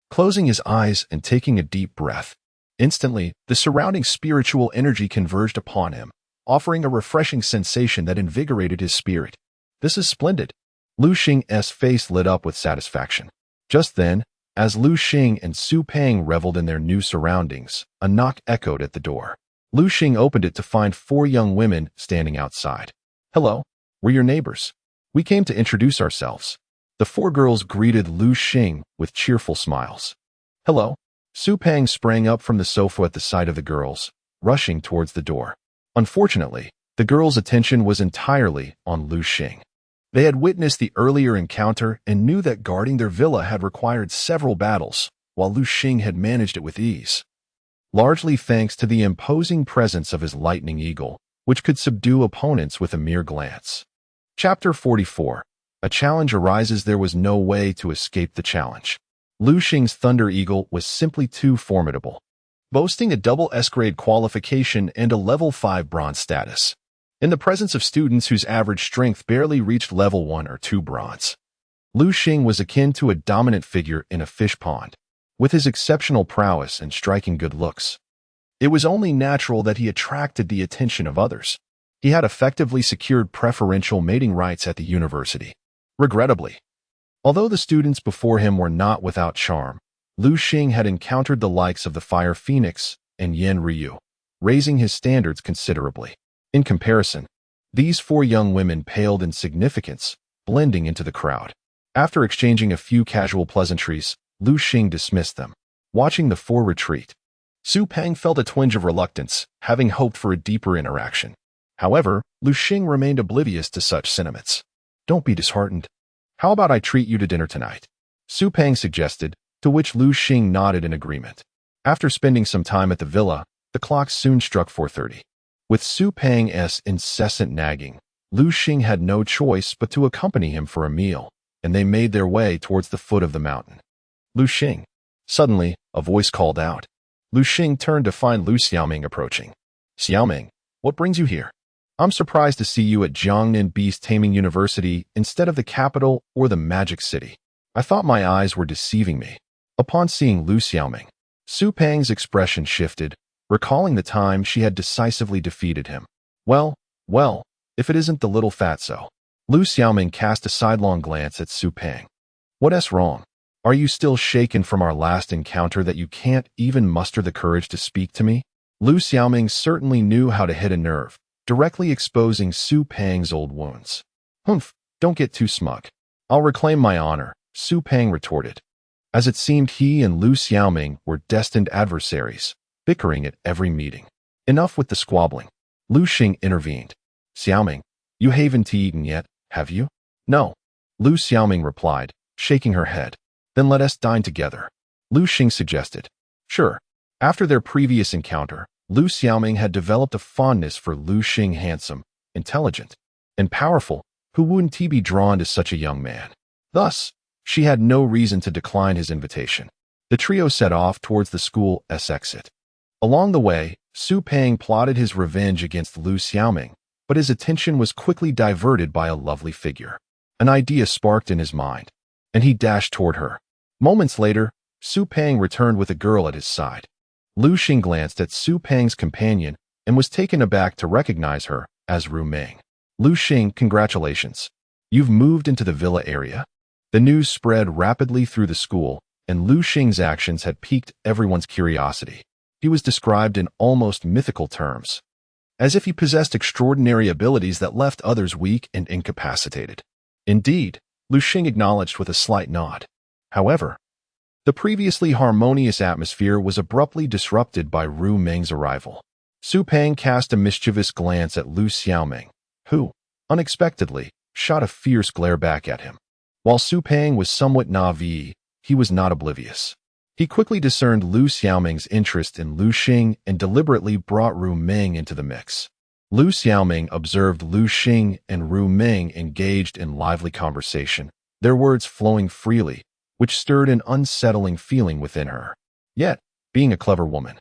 closing his eyes and taking a deep breath. Instantly, the surrounding spiritual energy converged upon him, offering a refreshing sensation that invigorated his spirit. "This is splendid." Liu Xing's face lit up with satisfaction. Just then, as Liu Xing and Su Peng reveled in their new surroundings, a knock echoed at the door. Liu Xing opened it to find 4 young women standing outside. "Hello, we're your neighbors. We came to introduce ourselves." The 4 girls greeted Liu Xing with cheerful smiles. "Hello." Su Peng sprang up from the sofa at the sight of the girls, rushing towards the door. Unfortunately, the girls' attention was entirely on Liu Xing. They had witnessed the earlier encounter and knew that guarding their villa had required several battles, while Liu Xing had managed it with ease, largely thanks to the imposing presence of his lightning eagle, which could subdue opponents with a mere glance. Chapter 44. A challenge arises. There was no way to escape the challenge. Liu Xing's Thunder Eagle was simply too formidable, boasting a double S-grade qualification and a level 5 bronze status. In the presence of students whose average strength barely reached level 1 or 2 bronze, Liu Xing was akin to a dominant figure in a fish pond. With his exceptional prowess and striking good looks, it was only natural that he attracted the attention of others. He had effectively secured preferential mating rights at the university. Regrettably, although the students before him were not without charm, Liu Xing had encountered the likes of the Fire Phoenix and Yan Ryu, raising his standards considerably. In comparison, these 4 young women paled in significance, blending into the crowd. After exchanging a few casual pleasantries, Liu Xing dismissed them. Watching the 4 retreat, Su Peng felt a twinge of reluctance, having hoped for a deeper interaction. However, Liu Xing remained oblivious to such sentiments. "Don't be disheartened. How about I treat you to dinner tonight?" Su Peng suggested, to which Liu Xing nodded in agreement. After spending some time at the villa, the clock soon struck 4:30. With Su Peng's incessant nagging, Liu Xing had no choice but to accompany him for a meal, and they made their way towards the foot of the mountain. "Liu Xing." Suddenly, a voice called out. Liu Xing turned to find Liu Xiaoming approaching. "Xiaoming, what brings you here?" "I'm surprised to see you at Jiangnan Beast Taming University instead of the capital or the Magic City. I thought my eyes were deceiving me." Upon seeing Liu Xiaoming, Su Peng's expression shifted, recalling the time she had decisively defeated him. Well, if it isn't the little fatso." Liu Xiaoming cast a sidelong glance at Su Peng. What's wrong? Are you still shaken from our last encounter that you can't even muster the courage to speak to me? Liu Xiaoming certainly knew how to hit a nerve, directly exposing Su Peng's old wounds. Humph, don't get too smug. I'll reclaim my honor, Su Peng retorted. As it seemed he and Liu Xiaoming were destined adversaries, bickering at every meeting. Enough with the squabbling. Liu Xing intervened. Xiaoming, you haven't eaten yet, have you? No. Liu Xiaoming replied, shaking her head. Then let us dine together. Liu Xing suggested. Sure. After their previous encounter, Liu Xiaoming had developed a fondness for Liu Xing, handsome, intelligent, and powerful. Who wouldn't he be drawn to such a young man? Thus, she had no reason to decline his invitation. The trio set off towards the school's exit. Along the way, Su Peng plotted his revenge against Liu Xiaoming, but his attention was quickly diverted by a lovely figure. An idea sparked in his mind, and he dashed toward her. Moments later, Su Peng returned with a girl at his side. Liu Xing glanced at Su Peng's companion and was taken aback to recognize her as Ru Ming. Liu Xing, congratulations. You've moved into the villa area? The news spread rapidly through the school, and Liu Xing's actions had piqued everyone's curiosity. He was described in almost mythical terms, as if he possessed extraordinary abilities that left others weak and incapacitated. Indeed, Liu Xing acknowledged with a slight nod. However, the previously harmonious atmosphere was abruptly disrupted by Ru Ming's arrival. Su Peng cast a mischievous glance at Liu Xiaoming, who, unexpectedly, shot a fierce glare back at him. While Su Peng was somewhat naive, he was not oblivious. He quickly discerned Liu Xiaoming's interest in Liu Xing and deliberately brought Ru Ming into the mix. Liu Xiaoming observed Liu Xing and Ru Ming engaged in lively conversation, their words flowing freely, which stirred an unsettling feeling within her. Yet, being a clever woman,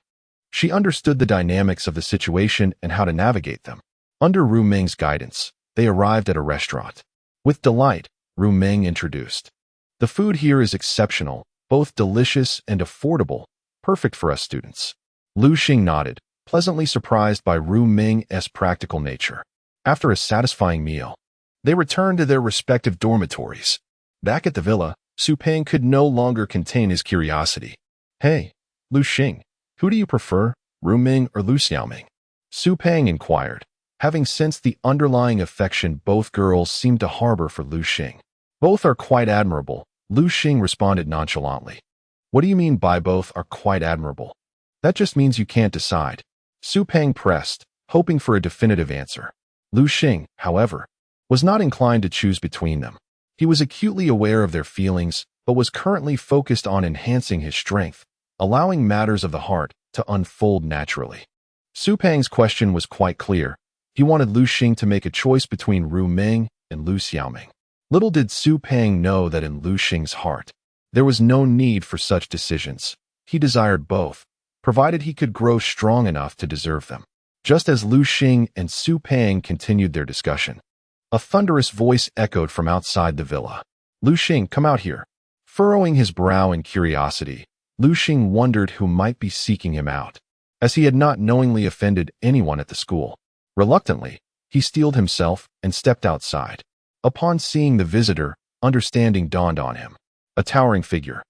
she understood the dynamics of the situation and how to navigate them. Under Ru Ming's guidance, they arrived at a restaurant. With delight, Ru Ming introduced. The food here is exceptional, both delicious and affordable, perfect for us students. Liu Xing nodded, pleasantly surprised by Ru Ming's practical nature. After a satisfying meal, they returned to their respective dormitories. Back at the villa, Su Peng could no longer contain his curiosity. Hey, Liu Xing, who do you prefer, Ru Ming or Liu Xiaoming? Su Peng inquired, having sensed the underlying affection both girls seemed to harbor for Liu Xing. Both are quite admirable, Liu Xing responded nonchalantly. What do you mean by both are quite admirable? That just means you can't decide. Su Peng pressed, hoping for a definitive answer. Liu Xing, however, was not inclined to choose between them. He was acutely aware of their feelings, but was currently focused on enhancing his strength, allowing matters of the heart to unfold naturally. Su Peng's question was quite clear. He wanted Liu Xing to make a choice between Ru Ming and Liu Xiaoming. Little did Su Peng know that in Liu Xing's heart, there was no need for such decisions. He desired both, provided he could grow strong enough to deserve them. Just as Liu Xing and Su Peng continued their discussion, a thunderous voice echoed from outside the villa. Liu Xing, come out here. Furrowing his brow in curiosity, Liu Xing wondered who might be seeking him out, as he had not knowingly offended anyone at the school. Reluctantly, he steeled himself and stepped outside. Upon seeing the visitor, understanding dawned on him. A towering figure,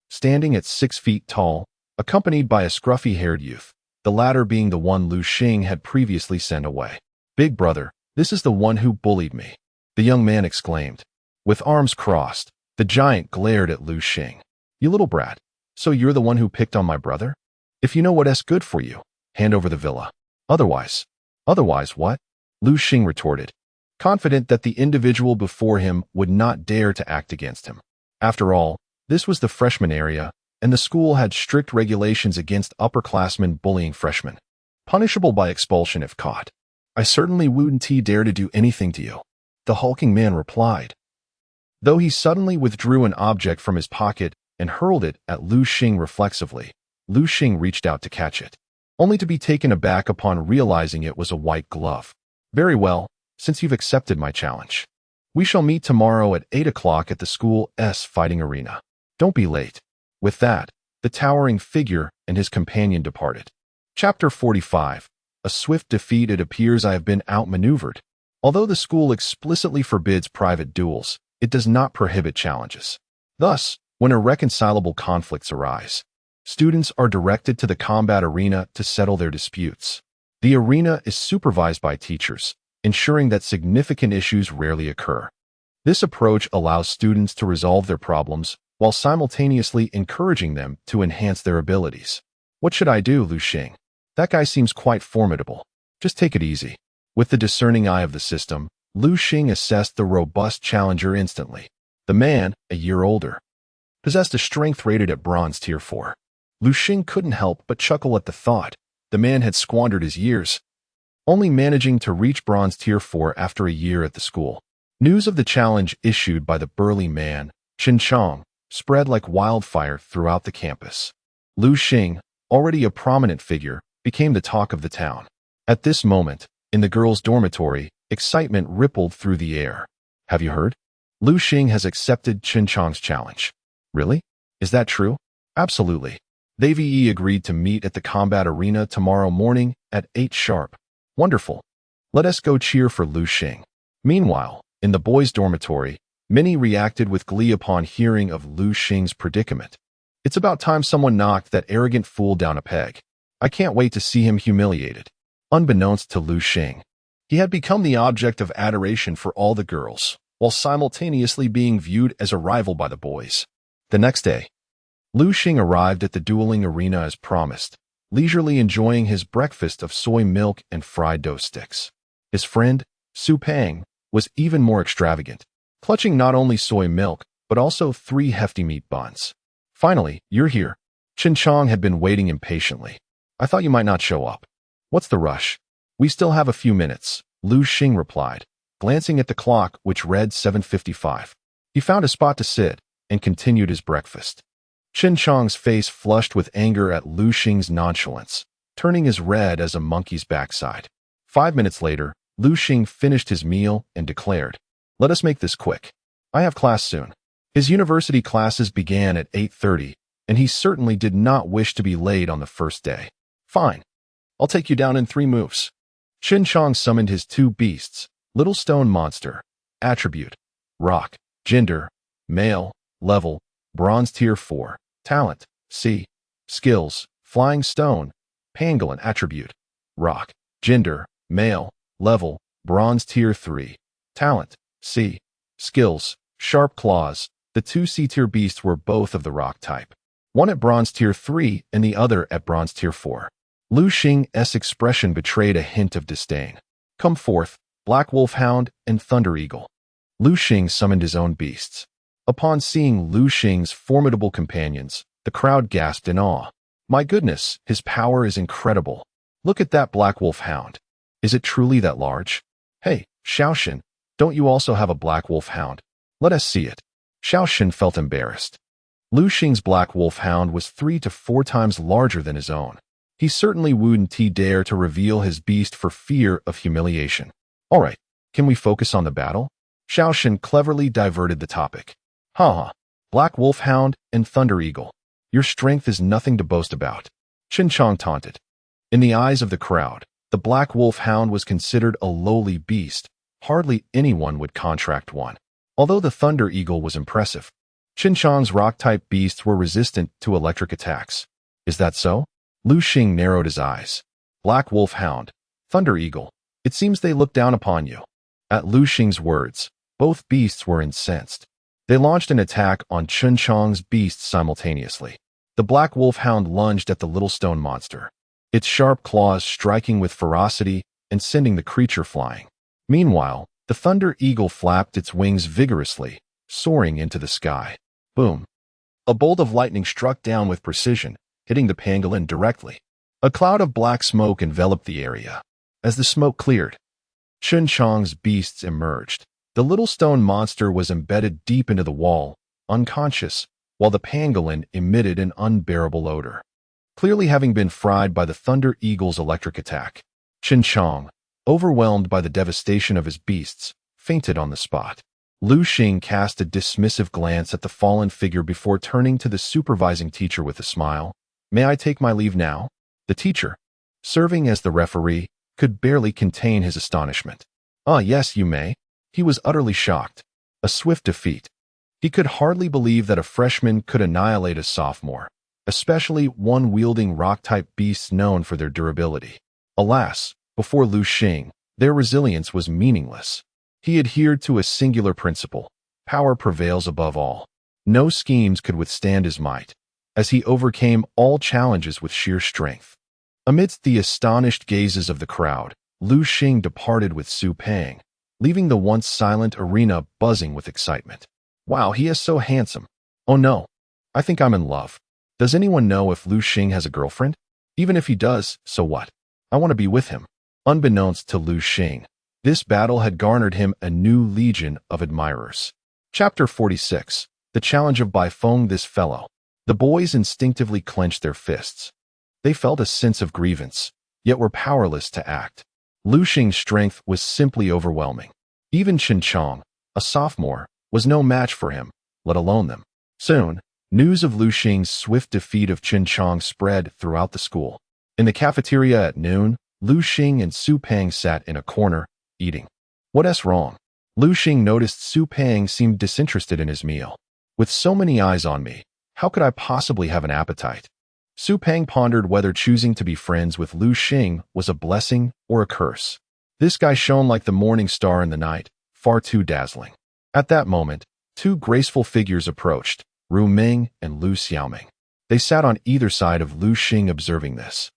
standing at 6 feet tall, accompanied by a scruffy-haired youth, the latter being the one Liu Xing had previously sent away. Big brother, this is the one who bullied me, the young man exclaimed. With arms crossed, the giant glared at Liu Xing. You little brat, so you're the one who picked on my brother? If you know what's good for you, hand over the villa. Otherwise what? Liu Xing retorted, confident that the individual before him would not dare to act against him. After all, this was the freshman area, and the school had strict regulations against upperclassmen bullying freshmen, punishable by expulsion if caught. I certainly wouldn't dare to do anything to you, the hulking man replied. Though he suddenly withdrew an object from his pocket and hurled it at Liu Xing reflexively, Liu Xing reached out to catch it, only to be taken aback upon realizing it was a white glove. Very well, since you've accepted my challenge. We shall meet tomorrow at 8 o'clock at the school's fighting arena. Don't be late. With that, the towering figure and his companion departed. Chapter 45. A swift defeat. It appears I have been outmaneuvered. Although the school explicitly forbids private duels, it does not prohibit challenges. Thus, when irreconcilable conflicts arise, students are directed to the combat arena to settle their disputes. The arena is supervised by teachers, ensuring that significant issues rarely occur. This approach allows students to resolve their problems while simultaneously encouraging them to enhance their abilities. What should I do, Liu Xing? That guy seems quite formidable. Just take it easy. With the discerning eye of the system, Liu Xing assessed the robust challenger instantly. The man, a year older, possessed a strength rated at bronze tier 4. Liu Xing couldn't help but chuckle at the thought. The man had squandered his years, only managing to reach bronze tier 4 after a year at the school. News of the challenge issued by the burly man, Chen Chong, spread like wildfire throughout the campus. Liu Xing, already a prominent figure, became the talk of the town. At this moment, in the girls' dormitory, excitement rippled through the air. Have you heard? Liu Xing has accepted Chen Chong's challenge. Really? Is that true? Absolutely. They VE agreed to meet at the combat arena tomorrow morning at 8 sharp. Wonderful. Let us go cheer for Liu Xing. Meanwhile, in the boys' dormitory, many reacted with glee upon hearing of Liu Xing's predicament. It's about time someone knocked that arrogant fool down a peg. I can't wait to see him humiliated. Unbeknownst to Liu Xing, he had become the object of adoration for all the girls, while simultaneously being viewed as a rival by the boys. The next day, Liu Xing arrived at the dueling arena as promised, leisurely enjoying his breakfast of soy milk and fried dough sticks. His friend, Su Pang, was even more extravagant, clutching not only soy milk, but also 3 hefty meat buns. Finally, you're here. Chen Chong had been waiting impatiently. I thought you might not show up. What's the rush? We still have a few minutes, Liu Xing replied, glancing at the clock which read 7:55. He found a spot to sit and continued his breakfast. Chen Chong's face flushed with anger at Liu Xing's nonchalance, turning as red as a monkey's backside. 5 minutes later, Liu Xing finished his meal and declared, "Let us make this quick. I have class soon." His university classes began at 8:30, and he certainly did not wish to be late on the first day. Fine. I'll take you down in 3 moves. Chen Chong summoned his 2 beasts, Little Stone Monster, attribute, rock, gender, male, level, bronze tier 4, talent, C, skills, flying stone, pangolin attribute, rock, gender, male, level, bronze tier 3, talent, C, skills, sharp claws. The 2 C-tier beasts were both of the rock type, one at bronze tier 3 and the other at bronze tier 4. Liu Xing's expression betrayed a hint of disdain. Come forth, Black Wolfhound and Thunder Eagle. Liu Xing summoned his own beasts. Upon seeing Liu Xing's formidable companions, the crowd gasped in awe. My goodness, his power is incredible. Look at that Black Wolfhound. Is it truly that large? Hey, Xiaoshan, don't you also have a Black Wolfhound? Let us see it. Xiaoshan felt embarrassed. Liu Xing's Black Wolfhound was 3 to 4 times larger than his own. He certainly wouldn't dare to reveal his beast for fear of humiliation. All right, can we focus on the battle? Xiaoshan cleverly diverted the topic. Haha, Black Wolfhound and Thunder Eagle. Your strength is nothing to boast about. Chen Chong taunted. In the eyes of the crowd, the Black Wolfhound was considered a lowly beast. Hardly anyone would contract one. Although the Thunder Eagle was impressive, Chen Chong's rock-type beasts were resistant to electric attacks. Is that so? Liu Xing narrowed his eyes. Black Wolfhound, Thunder Eagle, it seems they look down upon you. At Liu Xing's words, both beasts were incensed. They launched an attack on Chen Chong's beasts simultaneously. The Black Wolfhound lunged at the Little Stone Monster, its sharp claws striking with ferocity and sending the creature flying. Meanwhile, the Thunder Eagle flapped its wings vigorously, soaring into the sky. Boom! A bolt of lightning struck down with precision, hitting the pangolin directly. A cloud of black smoke enveloped the area. As the smoke cleared, Chen Chong's beasts emerged. The Little Stone Monster was embedded deep into the wall, unconscious, while the pangolin emitted an unbearable odor. Clearly having been fried by the Thunder Eagle's electric attack, Chen Chong, overwhelmed by the devastation of his beasts, fainted on the spot. Liu Xing cast a dismissive glance at the fallen figure before turning to the supervising teacher with a smile. May I take my leave now? The teacher, serving as the referee, could barely contain his astonishment. Ah, yes, you may. He was utterly shocked. A swift defeat. He could hardly believe that a freshman could annihilate a sophomore, especially one wielding rock-type beasts known for their durability. Alas, before Liu Xing, their resilience was meaningless. He adhered to a singular principle: power prevails above all. No schemes could withstand his might, as he overcame all challenges with sheer strength. Amidst the astonished gazes of the crowd, Liu Xing departed with Su Peng, leaving the once silent arena buzzing with excitement. Wow, he is so handsome. Oh no, I think I'm in love. Does anyone know if Liu Xing has a girlfriend? Even if he does, so what? I want to be with him. Unbeknownst to Liu Xing, this battle had garnered him a new legion of admirers. Chapter 46. The Challenge of Baifeng. This fellow. The boys instinctively clenched their fists. They felt a sense of grievance, yet were powerless to act. Liu Xing's strength was simply overwhelming. Even Chen Chong, a sophomore, was no match for him, let alone them. Soon, news of Liu Xing's swift defeat of Chen Chong spread throughout the school. In the cafeteria at noon, Liu Xing and Su Peng sat in a corner, eating. What's wrong? Liu Xing noticed Su Peng seemed disinterested in his meal. With so many eyes on me, how could I possibly have an appetite? Su Peng pondered whether choosing to be friends with Liu Xing was a blessing or a curse. This guy shone like the morning star in the night, far too dazzling. At that moment, two graceful figures approached, Ru Ming and Liu Xiaoming. They sat on either side of Liu Xing. Observing this,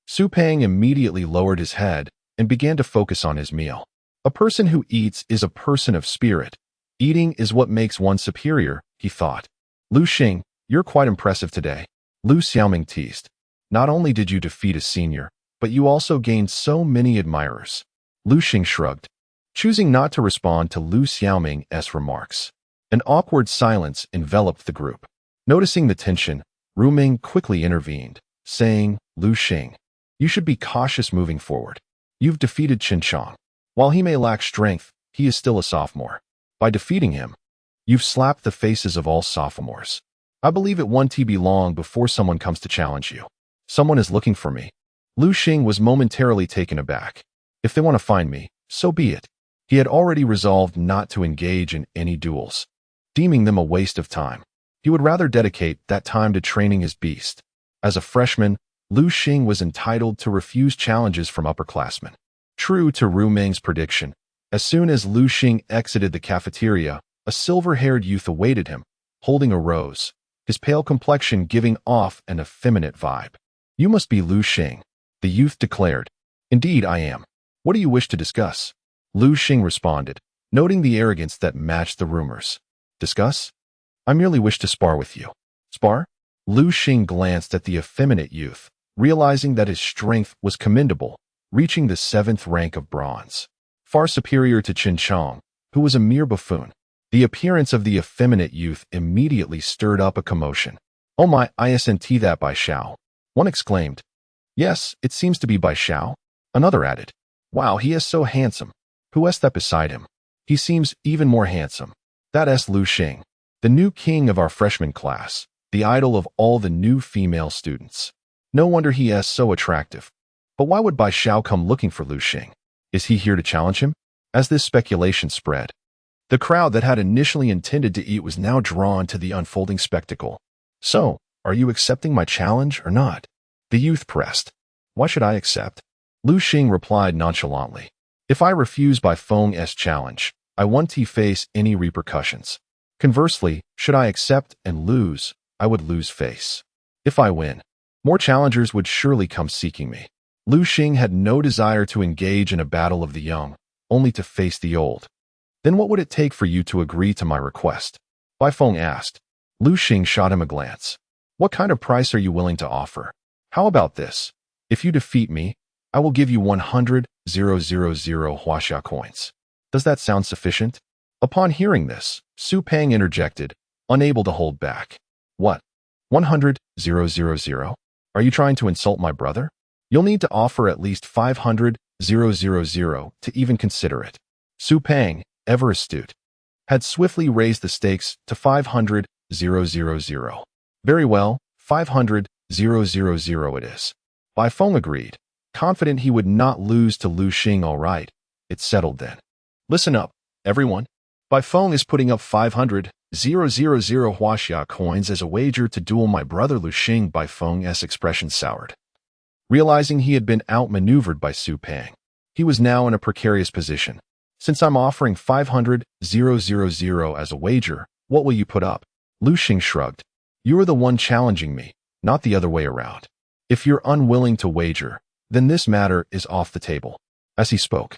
Su Peng immediately lowered his head and began to focus on his meal. A person who eats is a person of spirit. Eating is what makes one superior, he thought. Liu Xing, you're quite impressive today. Liu Xiaoming teased. Not only did you defeat a senior, but you also gained so many admirers. Liu Xing shrugged, choosing not to respond to Liu Xiaoming's remarks. An awkward silence enveloped the group. Noticing the tension, Ru Ming quickly intervened, saying, Liu Xing, you should be cautious moving forward. You've defeated Chen Chong. While he may lack strength, he is still a sophomore. By defeating him, you've slapped the faces of all sophomores. I believe it won't be long before someone comes to challenge you. Someone is looking for me. Liu Xing was momentarily taken aback. If they want to find me, so be it. He had already resolved not to engage in any duels, deeming them a waste of time. He would rather dedicate that time to training his beast. As a freshman, Liu Xing was entitled to refuse challenges from upperclassmen. True to Ru Ming's prediction, as soon as Liu Xing exited the cafeteria, a silver-haired youth awaited him, holding a rose, his pale complexion giving off an effeminate vibe. You must be Liu Xing, the youth declared. Indeed, I am. What do you wish to discuss? Liu Xing responded, noting the arrogance that matched the rumors. Discuss? I merely wish to spar with you. Spar? Liu Xing glanced at the effeminate youth, realizing that his strength was commendable, reaching the 7th rank of bronze. Far superior to Chen Chong, who was a mere buffoon. The appearance of the effeminate youth immediately stirred up a commotion. Oh my, isn't that Bai Xiao? One exclaimed. Yes, it seems to be Bai Xiao. Another added. Wow, he is so handsome. Who is that beside him? He seems even more handsome. That's Liu Xing, the new king of our freshman class, the idol of all the new female students. No wonder he is so attractive. But why would Bai Xiao come looking for Liu Xing? Is he here to challenge him? As this speculation spread, the crowd that had initially intended to eat was now drawn to the unfolding spectacle. So, are you accepting my challenge or not? The youth pressed. Why should I accept? Liu Xing replied nonchalantly. If I refuse Baifeng's challenge, I won't face any repercussions. Conversely, should I accept and lose, I would lose face. If I win, more challengers would surely come seeking me. Liu Xing had no desire to engage in a battle of the young, only to face the old. Then what would it take for you to agree to my request? Baifeng asked. Liu Xing shot him a glance. What kind of price are you willing to offer? How about this? If you defeat me, I will give you 100,000 Huaxia coins. Does that sound sufficient? Upon hearing this, Su Peng interjected, unable to hold back. What? 100,000? Are you trying to insult my brother? You'll need to offer at least 500,000 to even consider it. Su Peng, ever astute, had swiftly raised the stakes to 500,000. Very well, 500,000 it is. Baifeng agreed, confident he would not lose to Liu Xing. All right, it's settled then. Listen up, everyone. Baifeng is putting up 500,000 Huaxia coins as a wager to duel my brother Liu Xing. Baifeng's expression soured. Realizing he had been outmaneuvered by Su Pang, he was now in a precarious position. Since I'm offering 500,000 as a wager, what will you put up? Liu Xing shrugged. You are the one challenging me, not the other way around. If you're unwilling to wager, then this matter is off the table. As he spoke,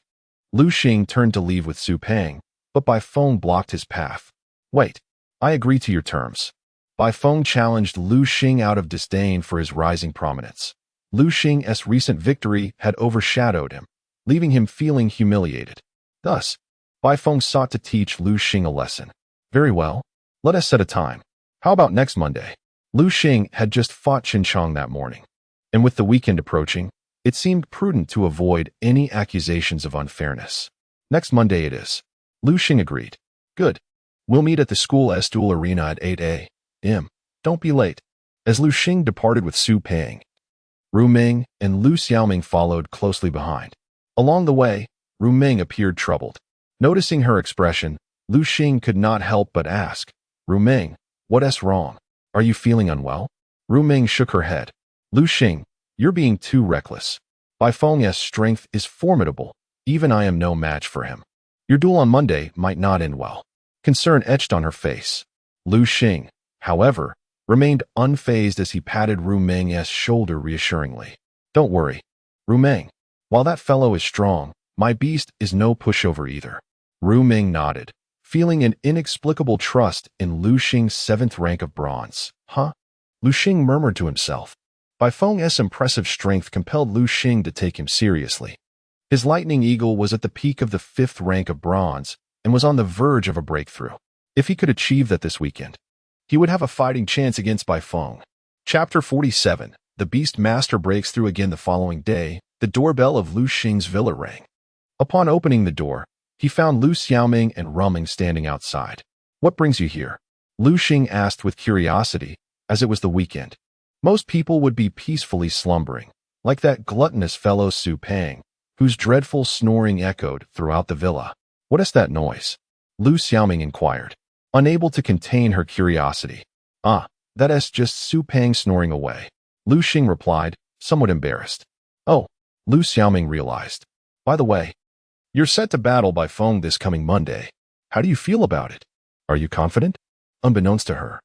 Liu Xing turned to leave with Su Pang, but Baifeng blocked his path. Wait, I agree to your terms. Baifeng challenged Liu Xing out of disdain for his rising prominence. Liu Xing's recent victory had overshadowed him, leaving him feeling humiliated. Thus, Baifeng sought to teach Liu Xing a lesson. Very well, let us set a time. How about next Monday? Liu Xing had just fought Qinchang that morning, and with the weekend approaching, it seemed prudent to avoid any accusations of unfairness. Next Monday it is. Liu Xing agreed. Good. We'll meet at the school's duel arena at 8 a.m. Don't be late. As Liu Xing departed with Su Pang, Ru Ming and Liu Xiaoming followed closely behind. Along the way, Ru Ming appeared troubled. Noticing her expression, Liu Xing could not help but ask, Ru Ming, what's wrong? Are you feeling unwell? Ru Ming shook her head. Liu Xing, you're being too reckless. Baifeng's strength is formidable. Even I am no match for him. Your duel on Monday might not end well. Concern etched on her face. Liu Xing, however, remained unfazed as he patted Ru Ming's shoulder reassuringly. Don't worry, Ru Ming. While that fellow is strong, my beast is no pushover either. Ru Ming nodded, feeling an inexplicable trust in Liu Xing's 7th rank of bronze. Huh? Liu Xing murmured to himself. Baifeng's impressive strength compelled Liu Xing to take him seriously. His lightning eagle was at the peak of the 5th rank of bronze and was on the verge of a breakthrough. If he could achieve that this weekend, he would have a fighting chance against Baifeng. Chapter 47. The Beast Master breaks through again the following day. The doorbell of Liu Xing's villa rang. Upon opening the door, he found Liu Xiaoming and Rumming standing outside. What brings you here? Liu Xing asked with curiosity, as it was the weekend. Most people would be peacefully slumbering, like that gluttonous fellow Su Pang, whose dreadful snoring echoed throughout the villa. What is that noise? Liu Xiaoming inquired, unable to contain her curiosity. That's just Su Pang snoring away. Liu Xing replied, somewhat embarrassed. Oh, Liu Xiaoming realized. By the way, you're set to battle Baifeng this coming Monday. How do you feel about it? Are you confident? Unbeknownst to her,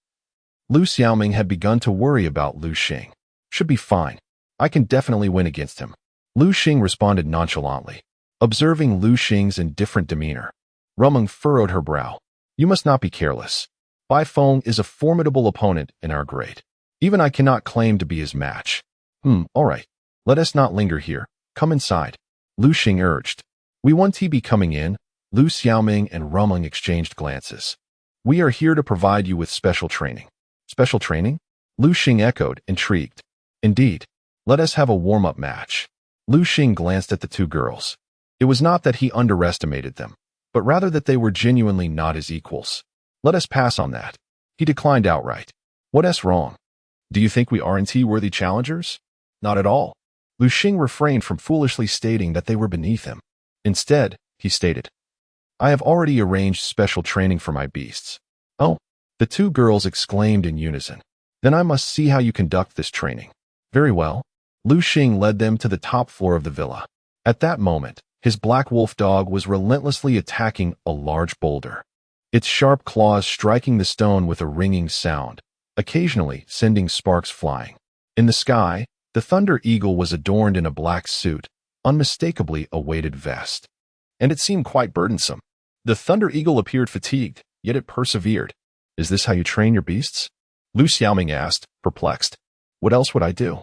Liu Xiaoming had begun to worry about Liu Xing. Should be fine. I can definitely win against him. Liu Xing responded nonchalantly, observing Liu Xing's indifferent demeanor. Rumming furrowed her brow. You must not be careless. Baifeng is a formidable opponent in our grade. Even I cannot claim to be his match. All right. Let us not linger here. Come inside. Liu Xing urged. We won't be coming in. Liu Xiaoming and Rumming exchanged glances. We are here to provide you with special training. Special training? Liu Xing echoed, intrigued. Indeed. Let us have a warm-up match. Liu Xing glanced at the two girls. It was not that he underestimated them, but rather that they were genuinely not his equals. Let us pass on that. He declined outright. What's wrong? Do you think we aren't worthy challengers? Not at all. Liu Xing refrained from foolishly stating that they were beneath him. Instead, he stated, I have already arranged special training for my beasts. Oh, the two girls exclaimed in unison. Then I must see how you conduct this training. Very well. Liu Xing led them to the top floor of the villa. At that moment, his black wolf dog was relentlessly attacking a large boulder, its sharp claws striking the stone with a ringing sound, occasionally sending sparks flying. In the sky, the Thunder Eagle was adorned in a black suit, unmistakably a weighted vest, and it seemed quite burdensome. The Thunder Eagle appeared fatigued, yet it persevered. Is this how you train your beasts? Liu Xiaoming asked, perplexed. What else would I do?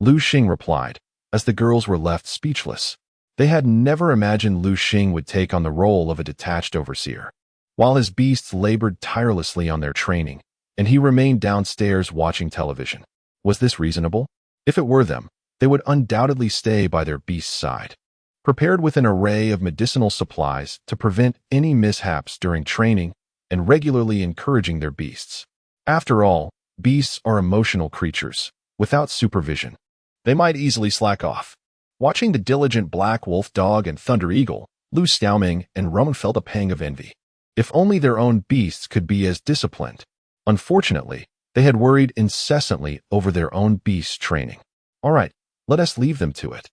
Liu Xing replied, as the girls were left speechless. They had never imagined Liu Xing would take on the role of a detached overseer. While his beasts labored tirelessly on their training, and he remained downstairs watching television. Was this reasonable? If it were them, they would undoubtedly stay by their beast's side, prepared with an array of medicinal supplies to prevent any mishaps during training and regularly encouraging their beasts. After all, beasts are emotional creatures. Without supervision, they might easily slack off. Watching the diligent black wolf dog and Thunder Eagle, Liu Xing and Roman felt a pang of envy. If only their own beasts could be as disciplined. Unfortunately, they had worried incessantly over their own beast's training. All right, let us leave them to it.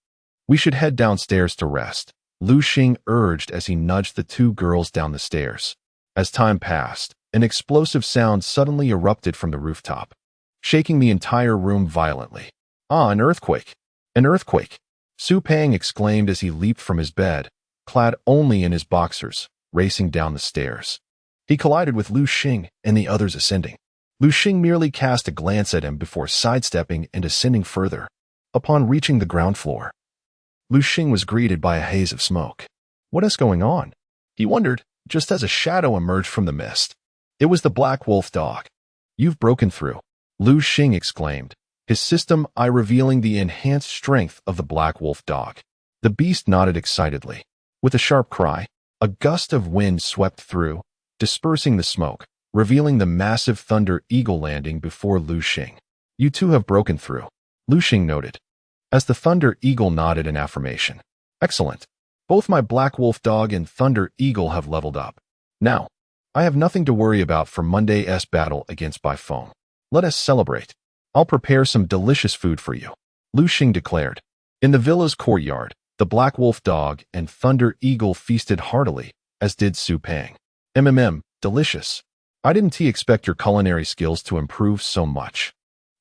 We should head downstairs to rest, Liu Xing urged as he nudged the two girls down the stairs. As time passed, an explosive sound suddenly erupted from the rooftop, shaking the entire room violently. Ah, an earthquake! An earthquake! Su Pang exclaimed as he leaped from his bed, clad only in his boxers, racing down the stairs. He collided with Liu Xing and the others ascending. Liu Xing merely cast a glance at him before sidestepping and ascending further. Upon reaching the ground floor, Liu Xing was greeted by a haze of smoke. What is going on? He wondered, just as a shadow emerged from the mist. It was the black wolf dog. You've broken through, Liu Xing exclaimed, his system eye revealing the enhanced strength of the black wolf dog. The beast nodded excitedly. With a sharp cry, a gust of wind swept through, dispersing the smoke, revealing the massive thunder eagle landing before Liu Xing. You two have broken through, Liu Xing noted, as the thunder eagle nodded in affirmation. Excellent. Both my black wolf dog and thunder eagle have leveled up. Now, I have nothing to worry about for Monday's battle against Baifeng. Let us celebrate. I'll prepare some delicious food for you, Liu Xing declared. In the villa's courtyard, the black wolf dog and thunder eagle feasted heartily, as did Su Pang. Delicious. I didn't expect your culinary skills to improve so much,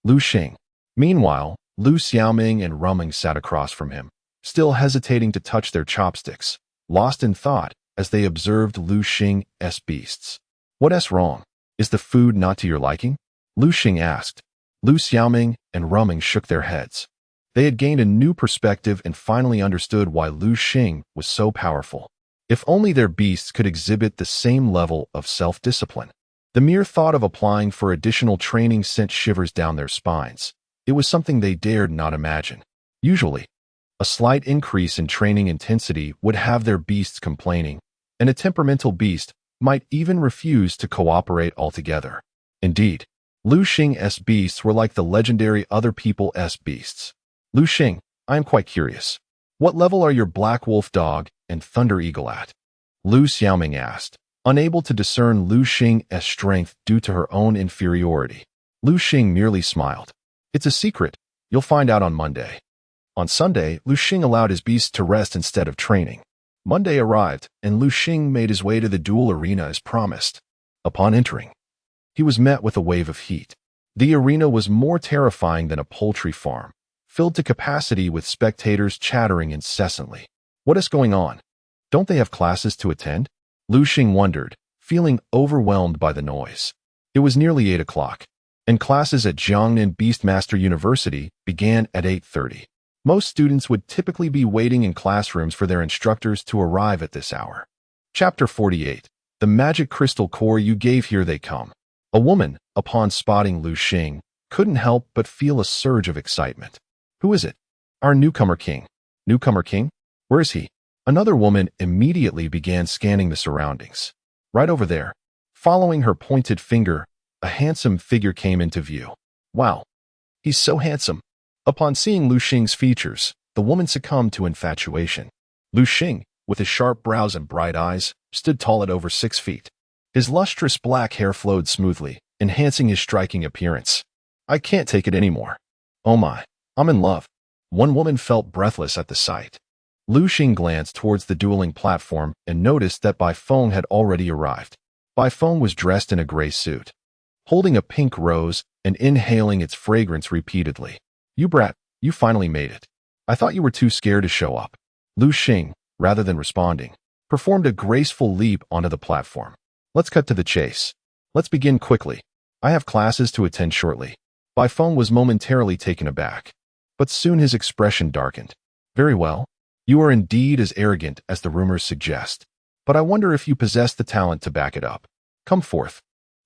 Liu Xing. Meanwhile, Liu Xiaoming and Ruming sat across from him, still hesitating to touch their chopsticks, lost in thought as they observed Liu Xing's beasts. What's wrong? Is the food not to your liking? Liu Xing asked. Liu Xiaoming and Ruming shook their heads. They had gained a new perspective and finally understood why Liu Xing was so powerful. If only their beasts could exhibit the same level of self-discipline. The mere thought of applying for additional training sent shivers down their spines. It was something they dared not imagine. Usually, a slight increase in training intensity would have their beasts complaining, and a temperamental beast might even refuse to cooperate altogether. Indeed, Liu Xing's beasts were like the legendary other people's beasts. Liu Xing, I am quite curious. What level are your black wolf dog and thunder eagle at? Liu Xiaoming asked, unable to discern Liu Xing's strength due to her own inferiority. Liu Xing merely smiled. It's a secret. You'll find out on Monday. On Sunday, Liu Xing allowed his beasts to rest instead of training. Monday arrived, and Liu Xing made his way to the duel arena as promised. Upon entering, he was met with a wave of heat. The arena was more terrifying than a poultry farm, filled to capacity with spectators chattering incessantly. What is going on? Don't they have classes to attend? Liu Xing wondered, feeling overwhelmed by the noise. It was nearly 8 o'clock, and classes at Jiangnan Beastmaster University began at 8:30. Most students would typically be waiting in classrooms for their instructors to arrive at this hour. Chapter 48. The magic crystal core you gave, here they come. A woman, upon spotting Liu Xing, couldn't help but feel a surge of excitement. Who is it? Our newcomer king. Newcomer king? Where is he? Another woman immediately began scanning the surroundings. Right over there. Following her pointed finger, a handsome figure came into view. Wow, he's so handsome. Upon seeing Liu Xing's features, the woman succumbed to infatuation. Liu Xing, with his sharp brows and bright eyes, stood tall at over 6 feet. His lustrous black hair flowed smoothly, enhancing his striking appearance. I can't take it anymore. Oh my, I'm in love. One woman felt breathless at the sight. Liu Xing glanced towards the dueling platform and noticed that Baifeng had already arrived. Baifeng was dressed in a gray suit, holding a pink rose and inhaling its fragrance repeatedly. You brat, you finally made it. I thought you were too scared to show up. Liu Xing, rather than responding, performed a graceful leap onto the platform. Let's cut to the chase. Let's begin quickly. I have classes to attend shortly. Baifeng was momentarily taken aback, but soon his expression darkened. Very well. You are indeed as arrogant as the rumors suggest, but I wonder if you possess the talent to back it up. Come forth,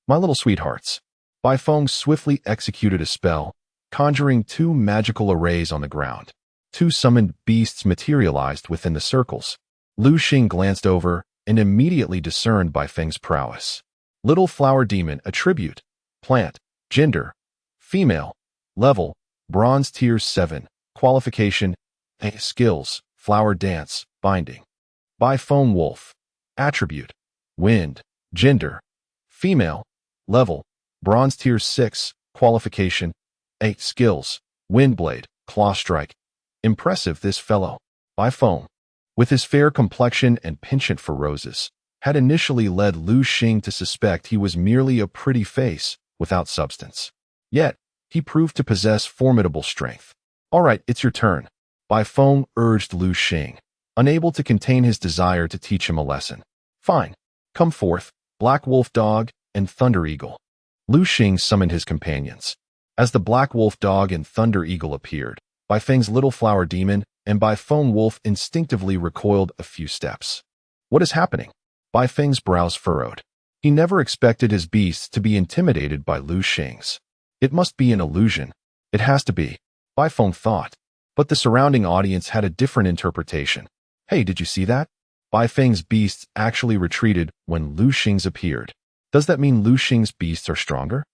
my little sweethearts. Baifeng swiftly executed a spell, conjuring 2 magical arrays on the ground. 2 summoned beasts materialized within the circles. Liu Xing glanced over and immediately discerned Baifeng's prowess. Little flower demon attribute, plant, gender, female, level, bronze tier 7, qualification, skills, flower dance, binding. By Phone Wolf. Attribute: Wind. Gender: female. Level: Bronze Tier 6. Qualification: 8. Skills: Windblade, Claw Strike. Impressive, this fellow. By Phone, with his fair complexion and penchant for roses, had initially led Liu Xing to suspect he was merely a pretty face without substance. Yet, he proved to possess formidable strength. "All right, it's your turn," By Phone urged Liu Xing, unable to contain his desire to teach him a lesson. "Fine. Come forth, Black Wolf Dog and Thunder Eagle." Liu Xing summoned his companions. As the Black Wolf Dog and Thunder Eagle appeared, Bai Feng's little flower demon and Bai Phone Wolf instinctively recoiled a few steps. "What is happening?" Bai Feng's brows furrowed. He never expected his beasts to be intimidated by Liu Xing's. It must be an illusion. It has to be, Bai Feng thought. But the surrounding audience had a different interpretation. "Hey, did you see that?" Bai Feng's beasts actually retreated when Liu Xing's appeared. "Does that mean Liu Xing's beasts are stronger?"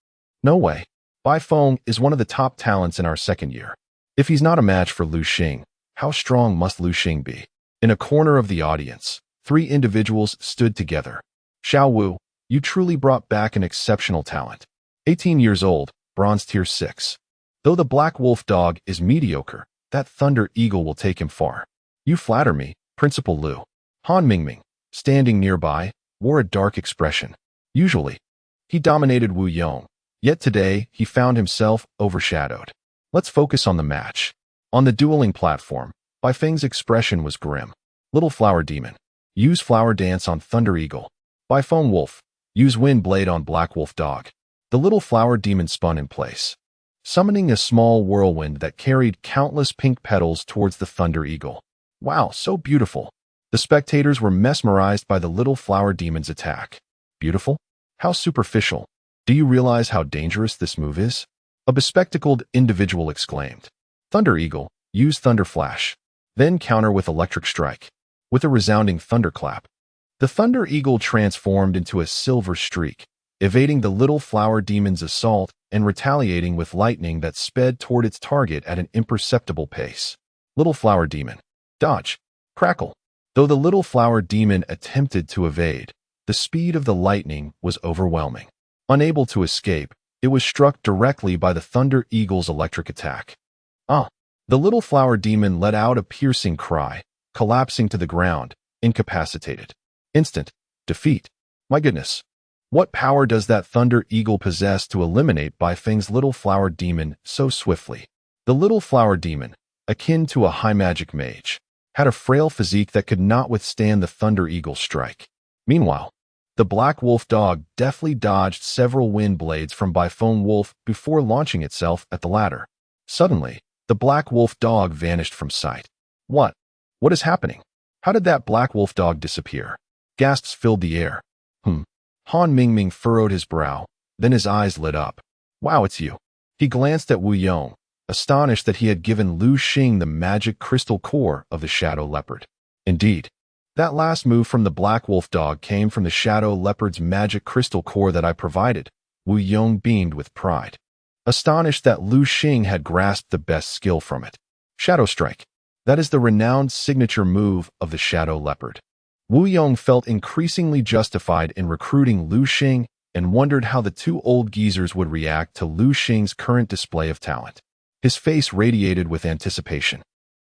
"No way. Bai Feng is one of the top talents in our second year. If he's not a match for Liu Xing, how strong must Liu Xing be?" In a corner of the audience, 3 individuals stood together. "Xiao Wu, you truly brought back an exceptional talent. 18 years old, Bronze Tier 6. Though the Black Wolf Dog is mediocre, that Thunder Eagle will take him far." "You flatter me, Principal Liu." Han Mingming, standing nearby, wore a dark expression. Usually, he dominated Wu Yong, yet today he found himself overshadowed. "Let's focus on the match." On the dueling platform, Bai Feng's expression was grim. "Little Flower Demon, use Flower Dance on Thunder Eagle." Bai Phone Wolf, use Wind Blade on Black Wolf Dog. The little flower demon spun in place, summoning a small whirlwind that carried countless pink petals towards the Thunder Eagle. "Wow, so beautiful." The spectators were mesmerized by the little flower demon's attack. "Beautiful? How superficial. Do you realize how dangerous this move is?" A bespectacled individual exclaimed. "Thunder Eagle, use Thunder Flash. Then counter with Electric Strike." With a resounding thunderclap, the Thunder Eagle transformed into a silver streak, evading the little flower demon's assault and retaliating with lightning that sped toward its target at an imperceptible pace. Little Flower Demon, dodge, crackle. Though the little flower demon attempted to evade, the speed of the lightning was overwhelming. Unable to escape, it was struck directly by the Thunder Eagle's electric attack. "Ah!" The little flower demon let out a piercing cry, collapsing to the ground, incapacitated. Instant defeat. My goodness. What power does that Thunder Eagle possess to eliminate Bai Feng's little flower demon so swiftly? The little flower demon, akin to a high magic mage, had a frail physique that could not withstand the Thunder Eagle's strike. Meanwhile, the Black Wolf Dog deftly dodged several wind blades from Bai Phone Wolf before launching itself at the latter. Suddenly, the Black Wolf Dog vanished from sight. "What? What is happening? How did that Black Wolf Dog disappear?" Gasps filled the air. Han Mingming furrowed his brow, then his eyes lit up. "Wow, it's you." He glanced at Wu Yong, astonished that he had given Liu Xing the magic crystal core of the Shadow Leopard. Indeed, that last move from the Black Wolf Dog came from the Shadow Leopard's magic crystal core that I provided. Wu Yong beamed with pride, astonished that Liu Xing had grasped the best skill from it. Shadow Strike. That is the renowned signature move of the Shadow Leopard. Wu Yong felt increasingly justified in recruiting Liu Xing and wondered how the 2 old geezers would react to Liu Xing's current display of talent. His face radiated with anticipation.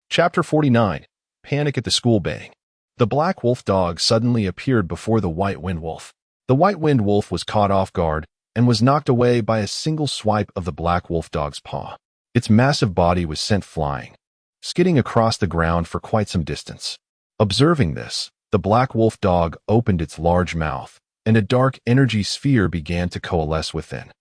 Chapter 49. Panic at the School Bang. The Black Wolf Dog suddenly appeared before the White Wind Wolf. The White Wind Wolf was caught off guard and was knocked away by a single swipe of the Black Wolf Dog's paw. Its massive body was sent flying, skidding across the ground for quite some distance. Observing this, the Black Wolf Dog opened its large mouth, and a dark energy sphere began to coalesce within.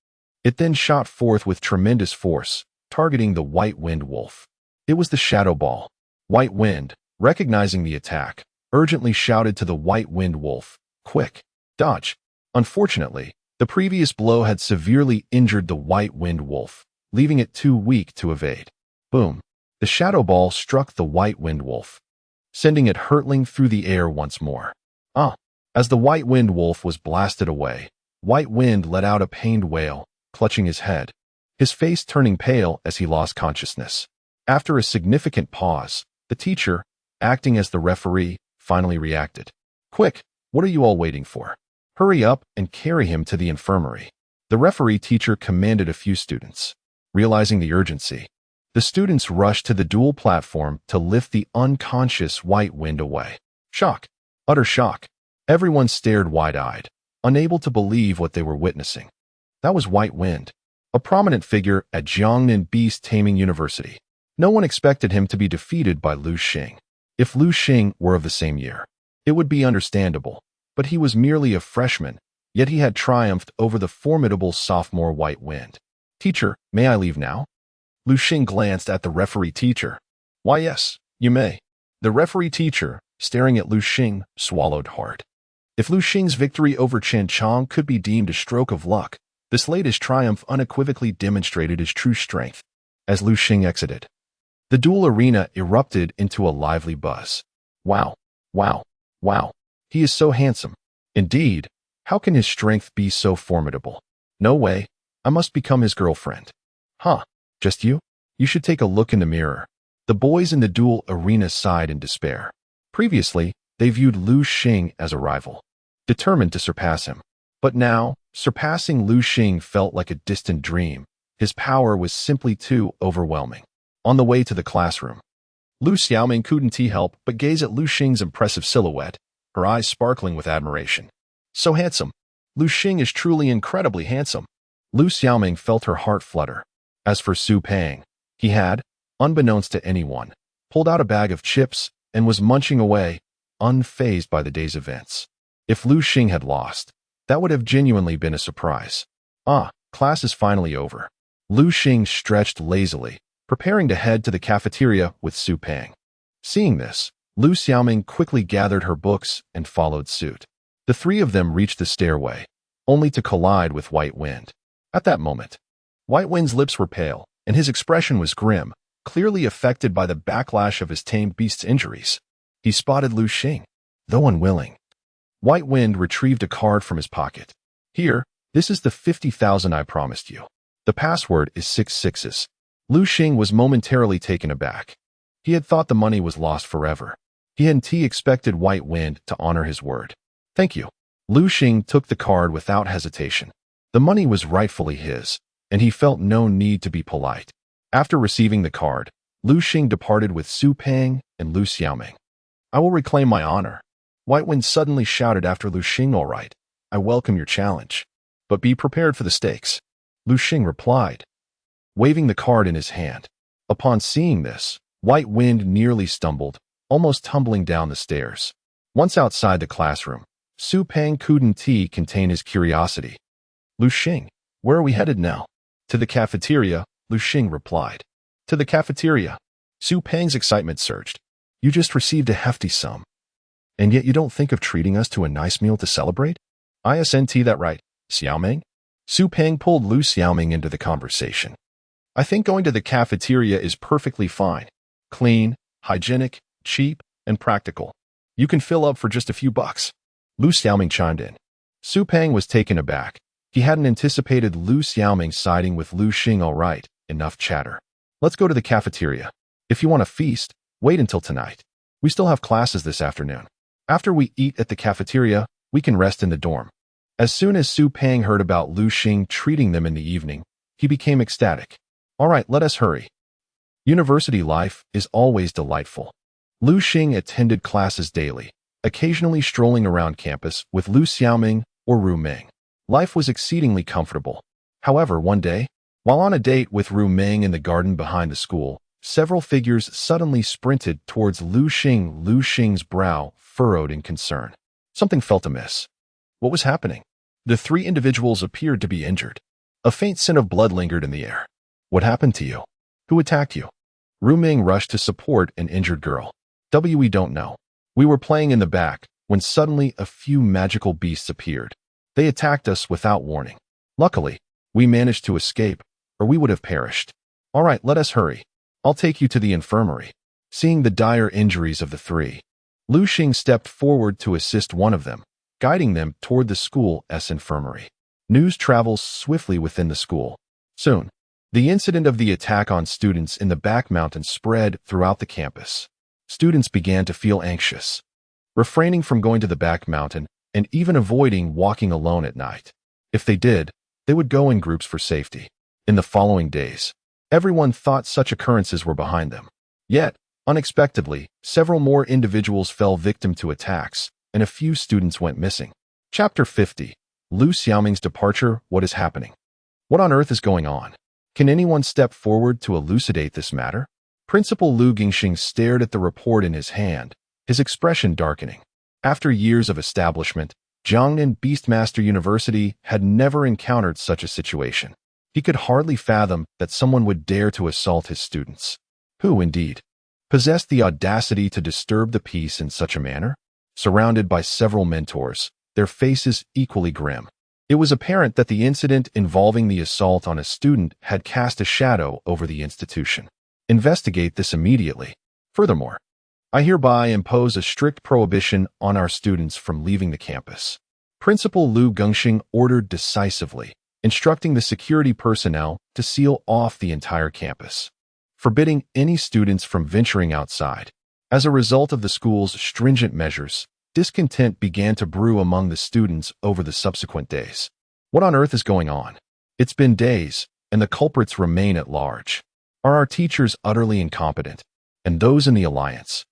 It then shot forth with tremendous force, targeting the White Wind Wolf. It was the Shadow Ball. White Wind, recognizing the attack, urgently shouted to the White Wind Wolf, "Quick, dodge." Unfortunately, the previous blow had severely injured the White Wind Wolf, leaving it too weak to evade. Boom. The Shadow Ball struck the White Wind Wolf, sending it hurtling through the air once more. As the White Wind Wolf was blasted away, White Wind let out a pained wail, clutching his head, his face turning pale as he lost consciousness. After a significant pause, the teacher, acting as the referee, finally reacted. Quick, what are you all waiting for? Hurry up and carry him to the infirmary. The referee teacher commanded a few students. Realizing the urgency, the students rushed to the duel platform to lift the unconscious White Wind away. Shock. Utter shock. Everyone stared wide-eyed, unable to believe what they were witnessing. That was White Wind, a prominent figure at Jiangnan Beast Taming University. No one expected him to be defeated by Liu Xing. If Liu Xing were of the same year, it would be understandable, but he was merely a freshman, yet he had triumphed over the formidable sophomore White Wind. Teacher, may I leave now? Liu Xing glanced at the referee teacher. Why yes, you may. The referee teacher, staring at Liu Xing, swallowed hard. If Liu Xing's victory over Chen Chong could be deemed a stroke of luck, this latest triumph unequivocally demonstrated his true strength. As Liu Xing exited, the duel arena erupted into a lively buzz. Wow, wow, wow. He is so handsome. Indeed, how can his strength be so formidable? No way, I must become his girlfriend. Huh, just you? You should take a look in the mirror. The boys in the duel arena sighed in despair. Previously, they viewed Liu Xing as a rival, determined to surpass him. But now, surpassing Liu Xing felt like a distant dream. His power was simply too overwhelming. On the way to the classroom, Liu Xiaoming couldn't help but gaze at Liu Xing's impressive silhouette, her eyes sparkling with admiration. So handsome. Liu Xing is truly incredibly handsome. Liu Xiaoming felt her heart flutter. As for Su Pang, he had, unbeknownst to anyone, pulled out a bag of chips and was munching away, unfazed by the day's events. If Liu Xing had lost, that would have genuinely been a surprise. Ah, class is finally over. Liu Xing stretched lazily, preparing to head to the cafeteria with Su Pang. Seeing this, Liu Xiaoming quickly gathered her books and followed suit. The three of them reached the stairway, only to collide with White Wind. At that moment, White Wind's lips were pale, and his expression was grim, clearly affected by the backlash of his tamed beast's injuries. He spotted Liu Xing, though unwilling. White Wind retrieved a card from his pocket. Here, this is the 50,000 I promised you. The password is 6 6s. Liu Xing was momentarily taken aback. He had thought the money was lost forever. He hadn't expected White Wind to honor his word. Thank you. Liu Xing took the card without hesitation. The money was rightfully his, and he felt no need to be polite. After receiving the card, Liu Xing departed with Su Pang and Liu Xiaoming. I will reclaim my honor. White Wind suddenly shouted after Liu Xing. All right, I welcome your challenge, but be prepared for the stakes. Liu Xing replied, waving the card in his hand. Upon seeing this, White Wind nearly stumbled, almost tumbling down the stairs. Once outside the classroom, Su Pang couldn't contain his curiosity. Liu Xing, where are we headed now? To the cafeteria, Liu Xing replied. To the cafeteria. Su Pang's excitement surged. You just received a hefty sum. And yet you don't think of treating us to a nice meal to celebrate? Isn't that right, Xiaoming? Su Pang pulled Liu Xiaoming into the conversation. I think going to the cafeteria is perfectly fine. Clean, hygienic, cheap, and practical. You can fill up for just a few bucks. Liu Xiaoming chimed in. Su Pang was taken aback. He hadn't anticipated Liu Xiaoming siding with Liu Xing. All right, enough chatter. Let's go to the cafeteria. If you want a feast, wait until tonight. We still have classes this afternoon. After we eat at the cafeteria, we can rest in the dorm. As soon as Su Pang heard about Liu Xing treating them in the evening, he became ecstatic. All right, let us hurry. University life is always delightful. Liu Xing attended classes daily, occasionally strolling around campus with Liu Xiaoming or Ru Meng. Life was exceedingly comfortable. However, one day, while on a date with Ru Meng in the garden behind the school, several figures suddenly sprinted towards Liu Xing. Liu Xing's brow furrowed in concern. Something felt amiss. What was happening? The three individuals appeared to be injured. A faint scent of blood lingered in the air. What happened to you? Who attacked you? Ru Meng rushed to support an injured girl. We don't know. We were playing in the back when suddenly a few magical beasts appeared. They attacked us without warning. Luckily, we managed to escape, or we would have perished. All right, let us hurry. I'll take you to the infirmary. Seeing the dire injuries of the three, Liu Xing stepped forward to assist one of them, guiding them toward the school's infirmary. News travels swiftly within the school. Soon, the incident of the attack on students in the back mountain spread throughout the campus. Students began to feel anxious. refraining from going to the back mountain and even avoiding walking alone at night. If they did, they would go in groups for safety. In the following days, everyone thought such occurrences were behind them. Yet, unexpectedly, several more individuals fell victim to attacks, and a few students went missing. Chapter 50. Liu Xiaoming's departure. What is happening? What on earth is going on? Can anyone step forward to elucidate this matter? Principal Liu Xing stared at the report in his hand, his expression darkening. After years of establishment, Jiangnan Beastmaster University had never encountered such a situation. He could hardly fathom that someone would dare to assault his students. Who, indeed, possessed the audacity to disturb the peace in such a manner? Surrounded by several mentors, their faces equally grim, it was apparent that the incident involving the assault on a student had cast a shadow over the institution. Investigate this immediately. Furthermore, I hereby impose a strict prohibition on our students from leaving the campus. Principal Liu Xing ordered decisively, instructing the security personnel to seal off the entire campus, forbidding any students from venturing outside. As a result of the school's stringent measures, discontent began to brew among the students over the subsequent days. What on earth is going on? It's been days, and the culprits remain at large. Are our teachers utterly incompetent? And those in the alliance?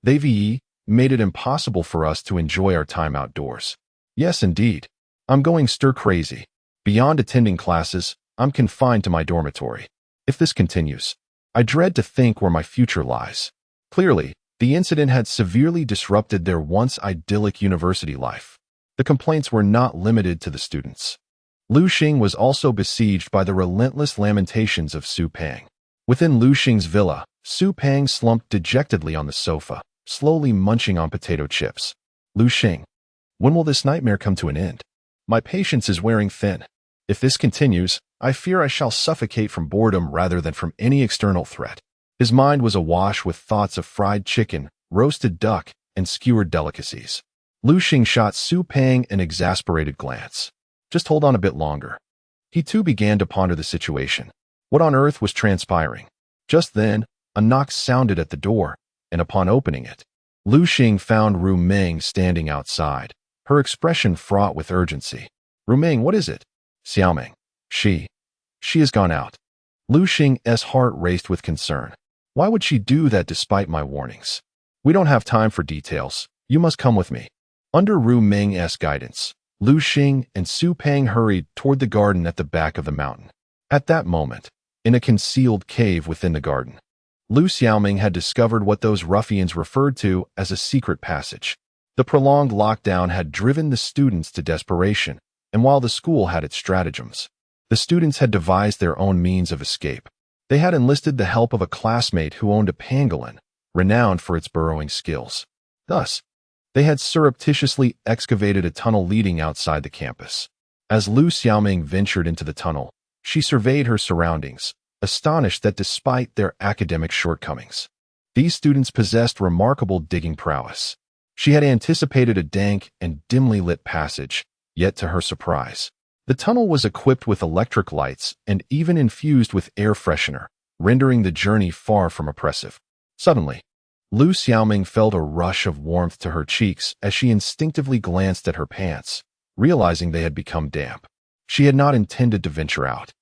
They've made it impossible for us to enjoy our time outdoors. Yes, indeed. I'm going stir-crazy. Beyond attending classes, I'm confined to my dormitory. If this continues, I dread to think where my future lies. Clearly, the incident had severely disrupted their once idyllic university life. The complaints were not limited to the students. Liu Xing was also besieged by the relentless lamentations of Su Pang. Within Liu Xing's villa, Su Pang slumped dejectedly on the sofa, slowly munching on potato chips. Liu Xing, when will this nightmare come to an end? My patience is wearing thin. If this continues, I fear I shall suffocate from boredom rather than from any external threat. His mind was awash with thoughts of fried chicken, roasted duck, and skewered delicacies. Liu Xing shot Su Pang an exasperated glance. Just hold on a bit longer. He too began to ponder the situation. What on earth was transpiring? Just then, a knock sounded at the door, and upon opening it, Liu Xing found Ru Meng standing outside, her expression fraught with urgency. Ru Meng, what is it? Xiaoming. She has gone out. Liu Xing's heart raced with concern. Why would she do that despite my warnings? We don't have time for details. You must come with me. Under Ru Meng's guidance, Liu Xing and Su Pang hurried toward the garden at the back of the mountain. At that moment, in a concealed cave within the garden, Liu Xiaoming had discovered what those ruffians referred to as a secret passage. The prolonged lockdown had driven the students to desperation, and while the school had its stratagems, the students had devised their own means of escape. They had enlisted the help of a classmate who owned a pangolin, renowned for its burrowing skills. Thus, they had surreptitiously excavated a tunnel leading outside the campus. As Liu Xiaoming ventured into the tunnel, she surveyed her surroundings, astonished that despite their academic shortcomings, these students possessed remarkable digging prowess. She had anticipated a dank and dimly lit passage, yet to her surprise, the tunnel was equipped with electric lights and even infused with air freshener, rendering the journey far from oppressive. Suddenly, Liu Xiaoming felt a rush of warmth to her cheeks as she instinctively glanced at her pants, realizing they had become damp. She had not intended to venture out,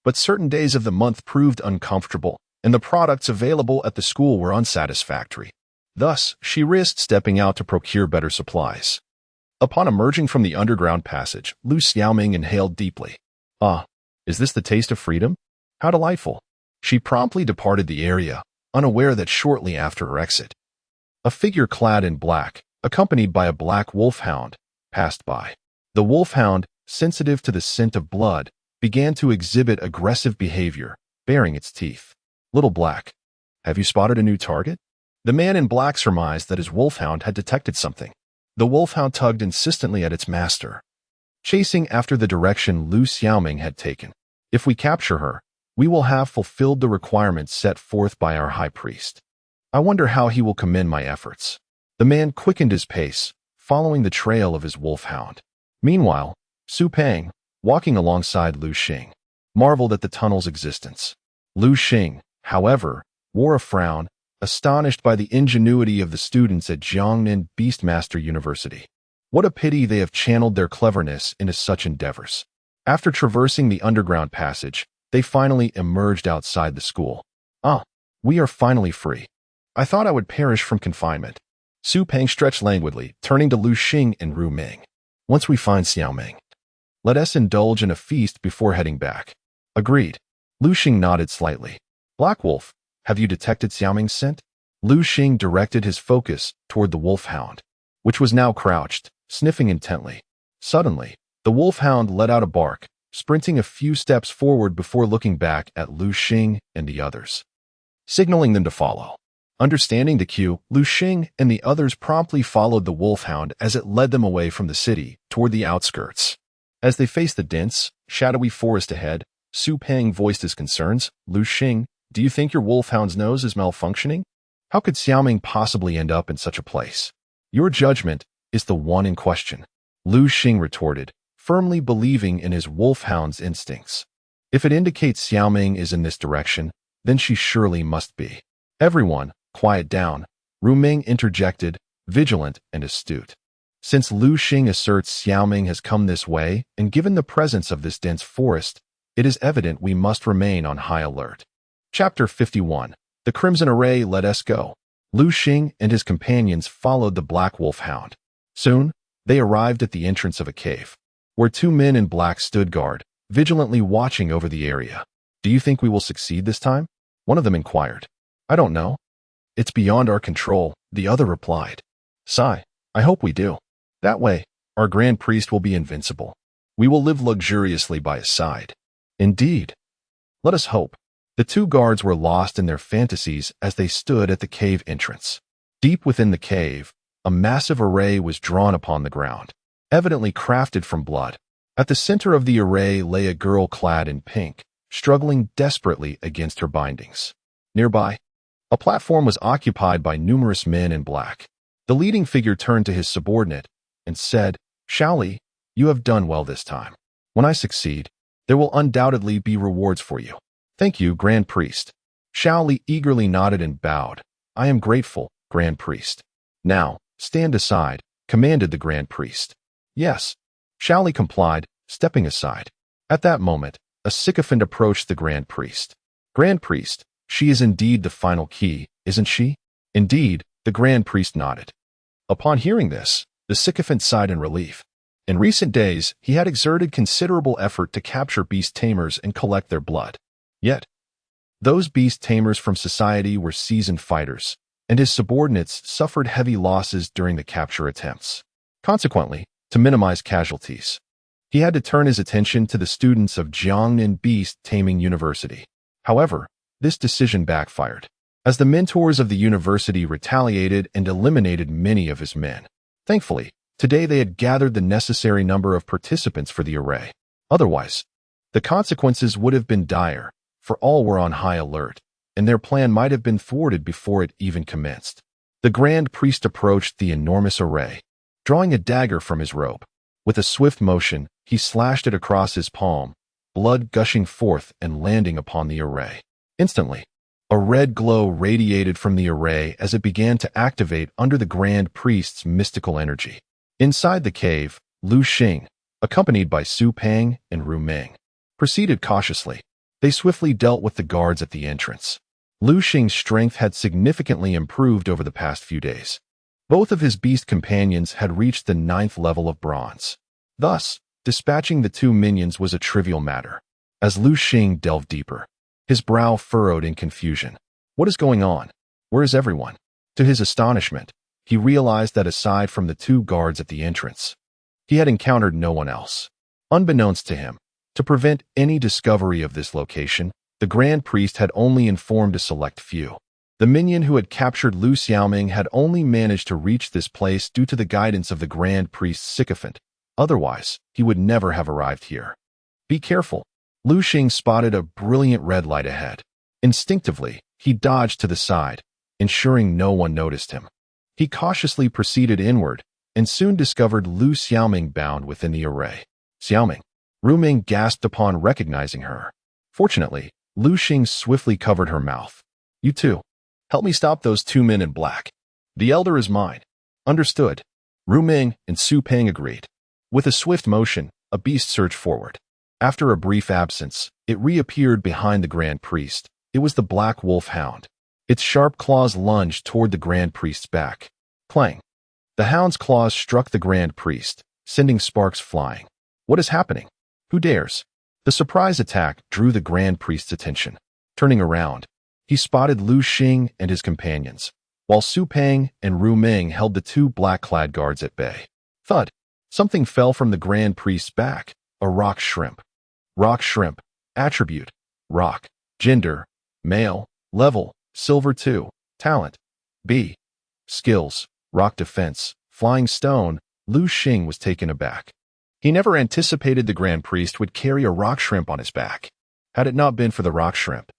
but certain days of the month proved uncomfortable, and the products available at the school were unsatisfactory. Thus, she risked stepping out to procure better supplies. Upon emerging from the underground passage, Liu Xiaoming inhaled deeply. Ah, is this the taste of freedom? How delightful. She promptly departed the area, unaware that shortly after her exit, a figure clad in black, accompanied by a black wolfhound, passed by. The wolfhound, sensitive to the scent of blood, began to exhibit aggressive behavior, baring its teeth. Little Black, have you spotted a new target? The man in black surmised that his wolfhound had detected something. The wolfhound tugged insistently at its master, chasing after the direction Liu Xiaoming had taken. If we capture her, we will have fulfilled the requirements set forth by our high priest. I wonder how he will commend my efforts. The man quickened his pace, following the trail of his wolfhound. Meanwhile, Su Pang, walking alongside Liu Xing, marveled at the tunnel's existence. Liu Xing, however, wore a frown, astonished by the ingenuity of the students at Jiangnan Beastmaster University. What a pity they have channeled their cleverness into such endeavors. After traversing the underground passage, they finally emerged outside the school. Ah, we are finally free. I thought I would perish from confinement. Su Peng stretched languidly, turning to Liu Xing and Ru Ming. Once we find Xiaoming, let us indulge in a feast before heading back. Agreed. Liu Xing nodded slightly. Black Wolf, have you detected Xiaoming's scent? Liu Xing directed his focus toward the wolfhound, which was now crouched, sniffing intently. Suddenly, the wolfhound let out a bark, sprinting a few steps forward before looking back at Liu Xing and the others, signaling them to follow. Understanding the cue, Liu Xing and the others promptly followed the wolfhound as it led them away from the city toward the outskirts. As they faced the dense, shadowy forest ahead, Su Peng voiced his concerns. Liu Xing, do you think your wolfhound's nose is malfunctioning? How could Xiaoming possibly end up in such a place? Your judgment is the one in question, Liu Xing retorted, firmly believing in his wolfhound's instincts. If it indicates Xiaoming is in this direction, then she surely must be. Everyone, quiet down, Ru Ming interjected, vigilant and astute. Since Liu Xing asserts Xiaoming has come this way, and given the presence of this dense forest, it is evident we must remain on high alert. Chapter 51. The Crimson Array Let Us Go. Liu Xing and his companions followed the Black Wolfhound. Soon, they arrived at the entrance of a cave, where two men in black stood guard, vigilantly watching over the area. Do you think we will succeed this time? One of them inquired. I don't know. It's beyond our control, the other replied. Sigh, I hope we do. That way, our Grand Priest will be invincible. We will live luxuriously by his side. Indeed. Let us hope. The two guards were lost in their fantasies as they stood at the cave entrance. Deep within the cave, a massive array was drawn upon the ground, evidently crafted from blood. At the center of the array lay a girl clad in pink, struggling desperately against her bindings. Nearby, a platform was occupied by numerous men in black. The leading figure turned to his subordinate and said, Shaoli, you have done well this time. When I succeed, there will undoubtedly be rewards for you. Thank you, Grand Priest. Shaoli eagerly nodded and bowed. I am grateful, Grand Priest. Now, stand aside, commanded the Grand Priest. Yes. Shaoli complied, stepping aside. At that moment, a sycophant approached the Grand Priest. Grand Priest, she is indeed the final key, isn't she? Indeed, the Grand Priest nodded. Upon hearing this, the sycophant sighed in relief. In recent days, he had exerted considerable effort to capture beast tamers and collect their blood. Yet, those beast tamers from society were seasoned fighters, and his subordinates suffered heavy losses during the capture attempts. Consequently, to minimize casualties, he had to turn his attention to the students of Jiangnan Beast Taming University. However, this decision backfired, as the mentors of the university retaliated and eliminated many of his men. Thankfully, today they had gathered the necessary number of participants for the array. Otherwise, the consequences would have been dire, for all were on high alert, and their plan might have been thwarted before it even commenced. The Grand Priest approached the enormous array, drawing a dagger from his robe. With a swift motion, he slashed it across his palm, blood gushing forth and landing upon the array. Instantly, a red glow radiated from the array as it began to activate under the Grand Priest's mystical energy. Inside the cave, Liu Xing, accompanied by Su Peng and Ru Ming, proceeded cautiously. They swiftly dealt with the guards at the entrance. Liu Xing's strength had significantly improved over the past few days. Both of his beast companions had reached the 9th level of bronze. Thus, dispatching the two minions was a trivial matter. As Liu Xing delved deeper, his brow furrowed in confusion. What is going on? Where is everyone? To his astonishment, he realized that aside from the two guards at the entrance, he had encountered no one else. Unbeknownst to him, to prevent any discovery of this location, the Grand Priest had only informed a select few. The minion who had captured Liu Xiaoming had only managed to reach this place due to the guidance of the Grand Priest's sycophant. Otherwise, he would never have arrived here. Be careful. Liu Xing spotted a brilliant red light ahead. Instinctively, he dodged to the side, ensuring no one noticed him. He cautiously proceeded inward, and soon discovered Liu Xiaoming bound within the array. Xiaoming. Ru Ming gasped upon recognizing her. Fortunately, Liu Xing swiftly covered her mouth. You too. Help me stop those two men in black. The elder is mine. Understood. Ru Ming and Su Peng agreed. With a swift motion, a beast surged forward. After a brief absence, it reappeared behind the Grand Priest. It was the Black Wolf Hound. Its sharp claws lunged toward the Grand Priest's back. Clang. The hound's claws struck the Grand Priest, sending sparks flying. What is happening? Who dares? The surprise attack drew the Grand Priest's attention. Turning around, he spotted Liu Xing and his companions, while Su Peng and Ru Ming held the two black-clad guards at bay. Thud. Something fell from the Grand Priest's back. A rock shrimp. Rock shrimp. Attribute. Rock. Gender. Male. Level. Silver 2. Talent. B. Skills. Rock defense. Flying stone. Liu Xing was taken aback. He never anticipated the Grand Priest would carry a rock shrimp on his back. Had it not been for the rock shrimp,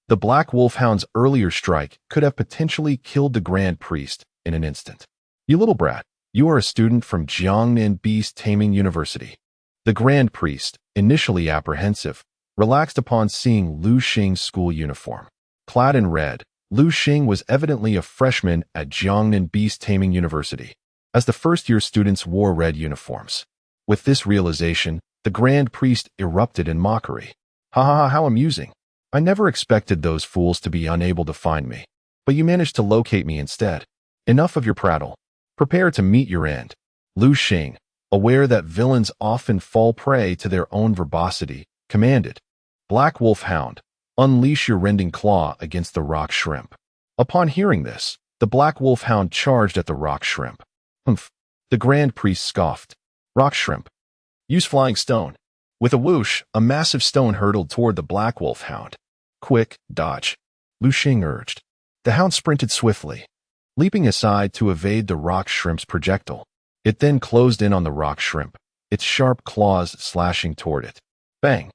the Black Wolf Hound's earlier strike could have potentially killed the Grand Priest in an instant. You little brat, you are a student from Jiangnan Beast Taming University. The Grand Priest, initially apprehensive, relaxed upon seeing Liu Xing's school uniform. Clad in red, Liu Xing was evidently a freshman at Jiangnan Beast Taming University, as the first-year students wore red uniforms. With this realization, the Grand Priest erupted in mockery. Ha ha ha, how amusing. I never expected those fools to be unable to find me. But you managed to locate me instead. Enough of your prattle. Prepare to meet your end. Liu Xing, aware that villains often fall prey to their own verbosity, commanded. Black Wolf Hound, unleash your rending claw against the rock shrimp. Upon hearing this, the Black Wolf Hound charged at the rock shrimp. Humph. The Grand Priest scoffed. Rock shrimp. Use flying stone. With a whoosh, a massive stone hurtled toward the Black Wolf Hound. Quick, dodge. Liu Xing urged. The hound sprinted swiftly, leaping aside to evade the rock shrimp's projectile. It then closed in on the rock shrimp, its sharp claws slashing toward it. Bang!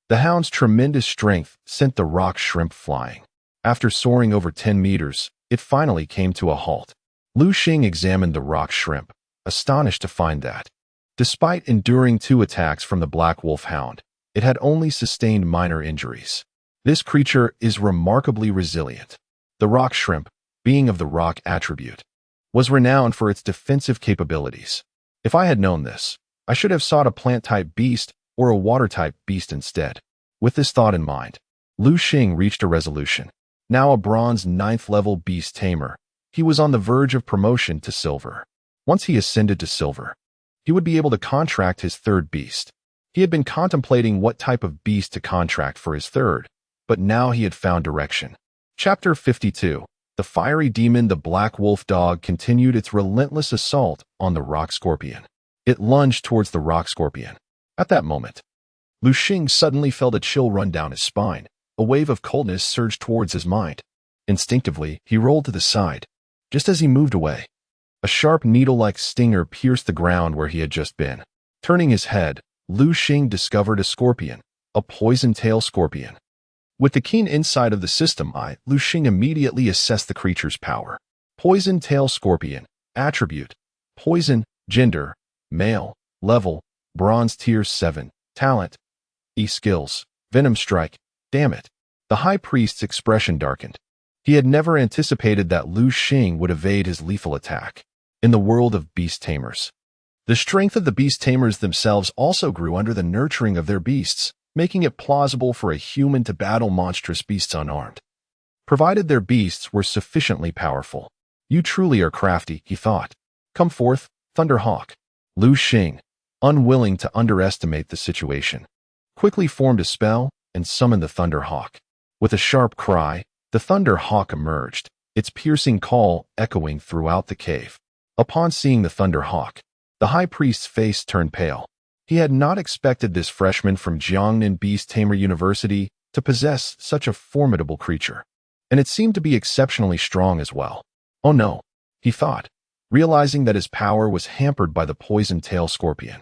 The hound's tremendous strength sent the rock shrimp flying. After soaring over 10 meters, it finally came to a halt. Liu Xing examined the rock shrimp, astonished to find that, despite enduring 2 attacks from the Black Wolf Hound, it had only sustained minor injuries. This creature is remarkably resilient. The rock shrimp, being of the rock attribute, was renowned for its defensive capabilities. If I had known this, I should have sought a plant-type beast or a water-type beast instead. With this thought in mind, Liu Xing reached a resolution. Now a bronze 9th-level beast tamer, he was on the verge of promotion to silver. Once he ascended to silver, he would be able to contract his 3rd beast. He had been contemplating what type of beast to contract for his 3rd, but now he had found direction. Chapter 52. The fiery demon, the Black Wolf Dog, continued its relentless assault on the rock scorpion. It lunged towards the rock scorpion. At that moment, Liu Xing suddenly felt a chill run down his spine. A wave of coldness surged towards his mind. Instinctively, he rolled to the side. Just as he moved away, a sharp needle-like stinger pierced the ground where he had just been. Turning his head, Liu Xing discovered a scorpion, a poison-tail scorpion. With the keen insight of the system eye, Liu Xing immediately assessed the creature's power. Poison-tail scorpion. Attribute. Poison. Gender. Male. Level. Bronze tier 7. Talent. E skills. Venom strike. Damn it. The High Priest's expression darkened. He had never anticipated that Liu Xing would evade his lethal attack. In the world of beast tamers, the strength of the beast tamers themselves also grew under the nurturing of their beasts, making it plausible for a human to battle monstrous beasts unarmed, provided their beasts were sufficiently powerful. You truly are crafty, he thought. Come forth, Thunderhawk. Liu Xing, unwilling to underestimate the situation, quickly formed a spell and summoned the Thunderhawk. With a sharp cry, the Thunderhawk emerged, its piercing call echoing throughout the cave. Upon seeing the Thunderhawk, the High Priest's face turned pale. He had not expected this freshman from Jiangnan Beast Tamer University to possess such a formidable creature, and it seemed to be exceptionally strong as well. Oh no, he thought, realizing that his power was hampered by the poison-tail scorpion.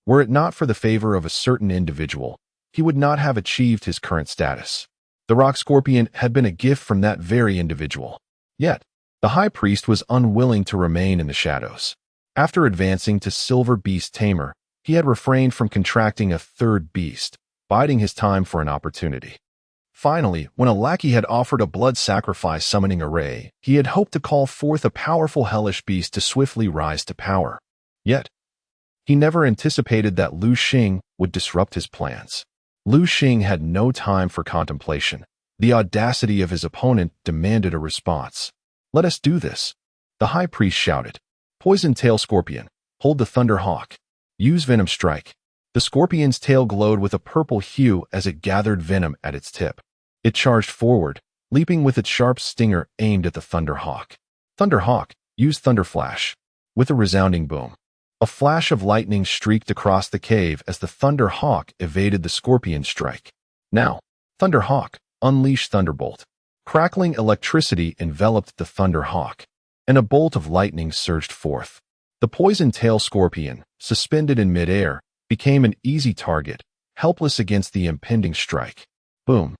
Were it not for the favor of a certain individual, he would not have achieved his current status. The rock scorpion had been a gift from that very individual. Yet, the High Priest was unwilling to remain in the shadows. After advancing to Silver Beast Tamer, he had refrained from contracting a 3rd beast, biding his time for an opportunity. Finally, when a lackey had offered a blood sacrifice summoning array, he had hoped to call forth a powerful hellish beast to swiftly rise to power. Yet, he never anticipated that Liu Xing would disrupt his plans. Liu Xing had no time for contemplation. The audacity of his opponent demanded a response. "Let us do this," the high priest shouted. "Poison tail scorpion, hold the thunder hawk. Use venom strike." The scorpion's tail glowed with a purple hue as it gathered venom at its tip. It charged forward, leaping with its sharp stinger aimed at the thunder hawk. "Thunder hawk, use thunder flash." With a resounding boom, a flash of lightning streaked across the cave as the thunder hawk evaded the scorpion's strike. "Now, thunder hawk, unleash thunderbolt." Crackling electricity enveloped the thunder hawk, and a bolt of lightning surged forth. The poison-tail scorpion, suspended in midair, became an easy target, helpless against the impending strike. Boom!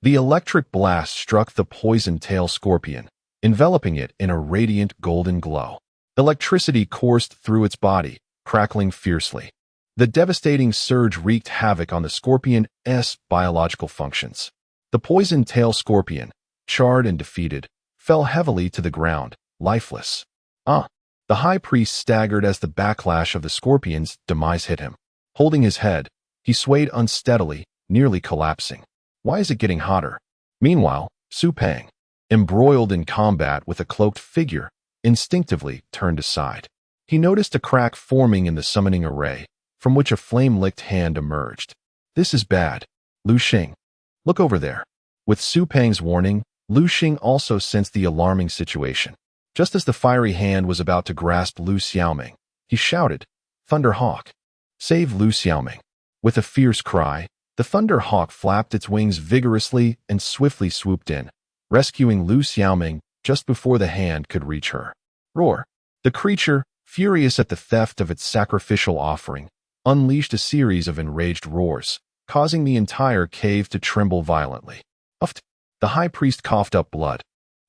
The electric blast struck the poison-tail scorpion, enveloping it in a radiant golden glow. Electricity coursed through its body, crackling fiercely. The devastating surge wreaked havoc on the scorpion's biological functions. The poison-tail scorpion, charred and defeated, fell heavily to the ground, lifeless. The high priest staggered as the backlash of the scorpion's demise hit him. Holding his head, he swayed unsteadily, nearly collapsing. Why is it getting hotter? Meanwhile, Su Peng, embroiled in combat with a cloaked figure, instinctively turned aside. He noticed a crack forming in the summoning array, from which a flame-licked hand emerged. "This is bad. Liu Xing, look over there." With Su Peng's warning, Liu Xing also sensed the alarming situation. Just as the fiery hand was about to grasp Liu Xiaoming, he shouted, "Thunder Hawk, save Liu Xiaoming." With a fierce cry, the Thunder Hawk flapped its wings vigorously and swiftly swooped in, rescuing Liu Xiaoming just before the hand could reach her. Roar! The creature, furious at the theft of its sacrificial offering, unleashed a series of enraged roars, causing the entire cave to tremble violently. Uft! The high priest coughed up blood,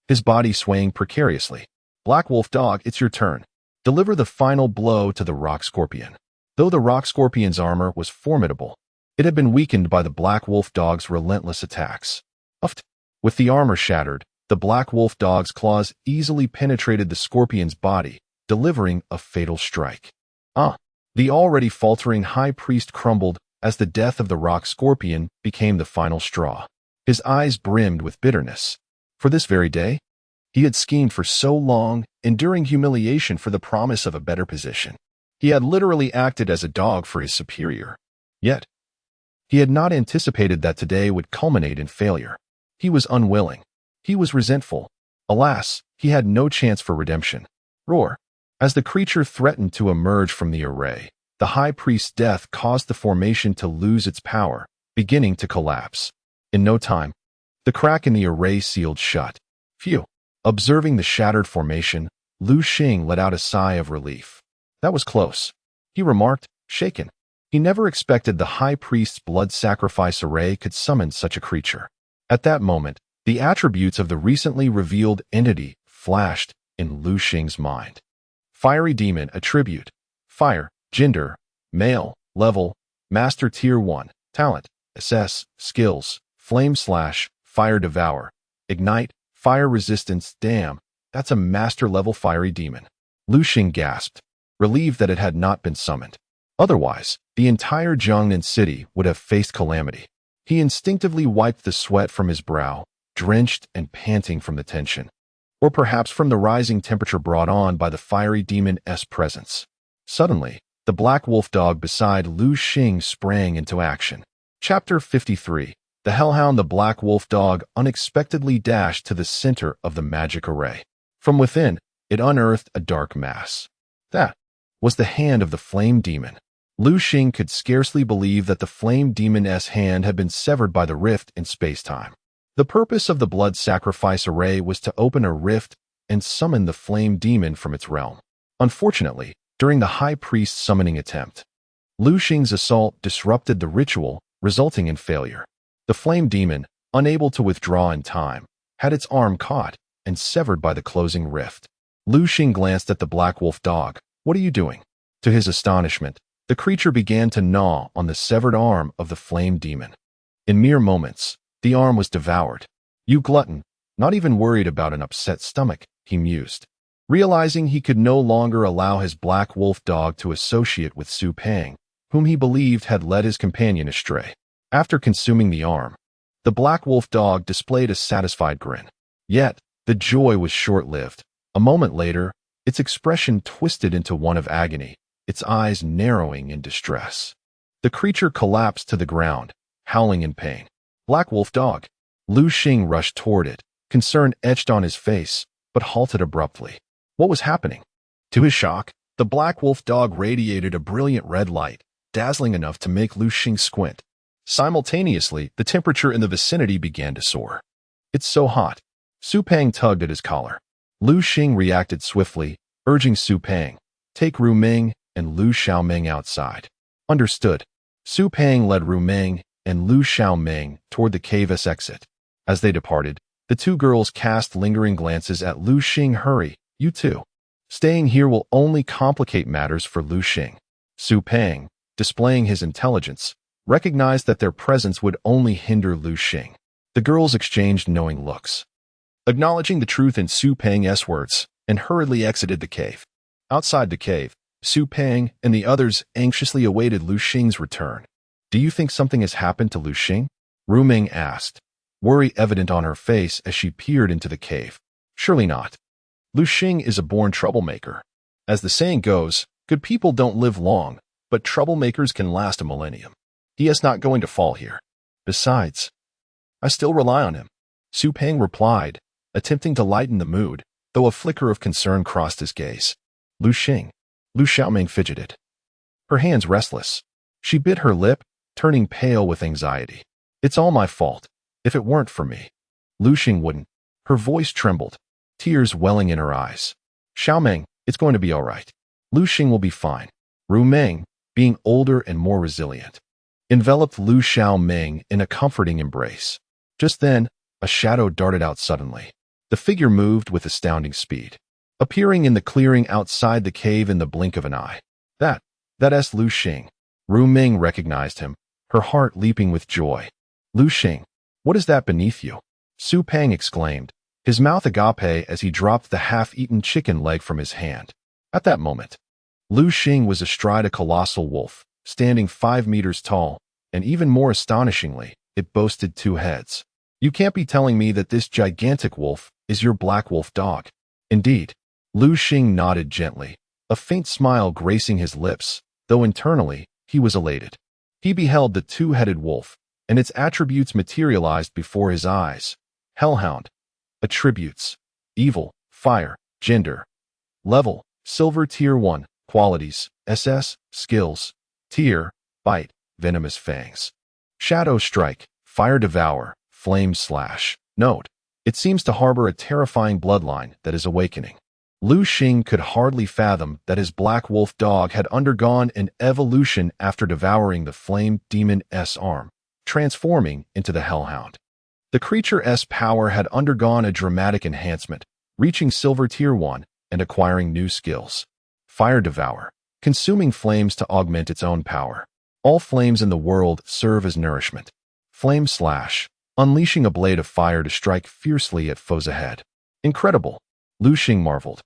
his body swaying precariously. "Black Wolf Dog, it's your turn. Deliver the final blow to the rock scorpion." Though the rock scorpion's armor was formidable, it had been weakened by the Black Wolf Dog's relentless attacks. Uft! With the armor shattered, the Black Wolf Dog's claws easily penetrated the scorpion's body, delivering a fatal strike. The already faltering high priest crumbled as the death of the rock scorpion became the final straw. His eyes brimmed with bitterness. For this very day, he had schemed for so long, enduring humiliation for the promise of a better position. He had literally acted as a dog for his superior. Yet, he had not anticipated that today would culminate in failure. He was unwilling. He was resentful. Alas, he had no chance for redemption. Roar! As the creature threatened to emerge from the array, the high priest's death caused the formation to lose its power, beginning to collapse. In no time, the crack in the array sealed shut. Phew! Observing the shattered formation, Liu Xing let out a sigh of relief. "That was close," he remarked, shaken. He never expected the high priest's blood sacrifice array could summon such a creature. At that moment, the attributes of the recently revealed entity flashed in Liu Xing's mind. Fiery Demon Attribute. Fire. Gender. Male. Level. Master Tier 1. Talent. SS. Skills. Flame Slash. Fire Devour. Ignite. Fire Resistance. Damn, that's a master-level fiery demon. Liu Xing gasped, relieved that it had not been summoned. Otherwise, the entire Jiangnan city would have faced calamity. He instinctively wiped the sweat from his brow, drenched and panting from the tension, or perhaps from the rising temperature brought on by the fiery demon's presence. Suddenly, the Black Wolf Dog beside Liu Xing sprang into action. Chapter 53. The Hellhound. The Black Wolf Dog unexpectedly dashed to the center of the magic array. From within, it unearthed a dark mass. That was the hand of the flame demon. Liu Xing could scarcely believe that the flame demon's hand had been severed by the rift in space-time. The purpose of the blood sacrifice array was to open a rift and summon the flame demon from its realm. Unfortunately, during the high priest's summoning attempt, Liu Xing's assault disrupted the ritual, resulting in failure. The flame demon, unable to withdraw in time, had its arm caught and severed by the closing rift. Liu Xing glanced at the Black Wolf Dog. "What are you doing?" To his astonishment, the creature began to gnaw on the severed arm of the flame demon. In mere moments, The arm was devoured. You glutton, not even worried about an upset stomach, he mused. Realizing he could no longer allow his black wolf dog to associate with Su Peng, whom he believed had led his companion astray. After consuming the arm, the black wolf dog displayed a satisfied grin. Yet, the joy was short-lived. A moment later, its expression twisted into one of agony, its eyes narrowing in distress. The creature collapsed to the ground, howling in pain. Black wolf dog. Liu Xing rushed toward it, concern etched on his face, but halted abruptly. What was happening? To his shock, the black wolf dog radiated a brilliant red light, dazzling enough to make Liu Xing squint. Simultaneously, the temperature in the vicinity began to soar. It's so hot. Su Peng tugged at his collar. Liu Xing reacted swiftly, urging Su Peng, take Ru Ming and Liu Xiaoming outside. Understood. Su Peng led Ru Ming and Liu Xiaoming toward the cave's exit. As they departed, the two girls cast lingering glances at Liu Xing. Hurry, you two. Staying here will only complicate matters for Liu Xing. Su Peng, displaying his intelligence, recognized that their presence would only hinder Liu Xing. The girls exchanged knowing looks, acknowledging the truth in Su Peng's words, and hurriedly exited the cave. Outside the cave, Su Peng and the others anxiously awaited Liu Xing's return. Do you think something has happened to Liu Xing? Ru Ming asked, worry evident on her face as she peered into the cave. Surely not. Liu Xing is a born troublemaker. As the saying goes, good people don't live long, but troublemakers can last a millennium. He is not going to fall here. Besides, I still rely on him. Su Peng replied, attempting to lighten the mood, though a flicker of concern crossed his gaze. Liu Xing. Liu Xiaoming fidgeted, her hands restless. She bit her lip, turning pale with anxiety. It's all my fault. If it weren't for me. Liu Xing wouldn't. Her voice trembled, tears welling in her eyes. Xiaoming, it's going to be all right. Liu Xing will be fine. Ru Ming, being older and more resilient, enveloped Liu Xiaoming in a comforting embrace. Just then, a shadow darted out suddenly. The figure moved with astounding speed, appearing in the clearing outside the cave in the blink of an eye. That's Liu Xing. Ru Ming recognized him, her heart leaping with joy. Liu Xing, what is that beneath you? Su Peng exclaimed, his mouth agape as he dropped the half-eaten chicken leg from his hand. At that moment, Liu Xing was astride a colossal wolf, standing 5 meters tall, and even more astonishingly, it boasted 2 heads. You can't be telling me that this gigantic wolf is your black wolf dog. Indeed. Liu Xing nodded gently, a faint smile gracing his lips, though internally, he was elated. He beheld the 2-headed wolf, and its attributes materialized before his eyes. Hellhound. Attributes: evil, fire, gender. Level: silver tier 1. Qualities: SS, skills. Tier: bite, venomous fangs. Shadow strike, fire devour, flame slash. Note: it seems to harbor a terrifying bloodline that is awakening. Liu Xing could hardly fathom that his black wolf dog had undergone an evolution after devouring the flame demon's arm, transforming into the hellhound. The creature's power had undergone a dramatic enhancement, reaching silver tier 1 and acquiring new skills. Fire devour, consuming flames to augment its own power. All flames in the world serve as nourishment. Flame slash, unleashing a blade of fire to strike fiercely at foes ahead. Incredible, Liu Xing marveled,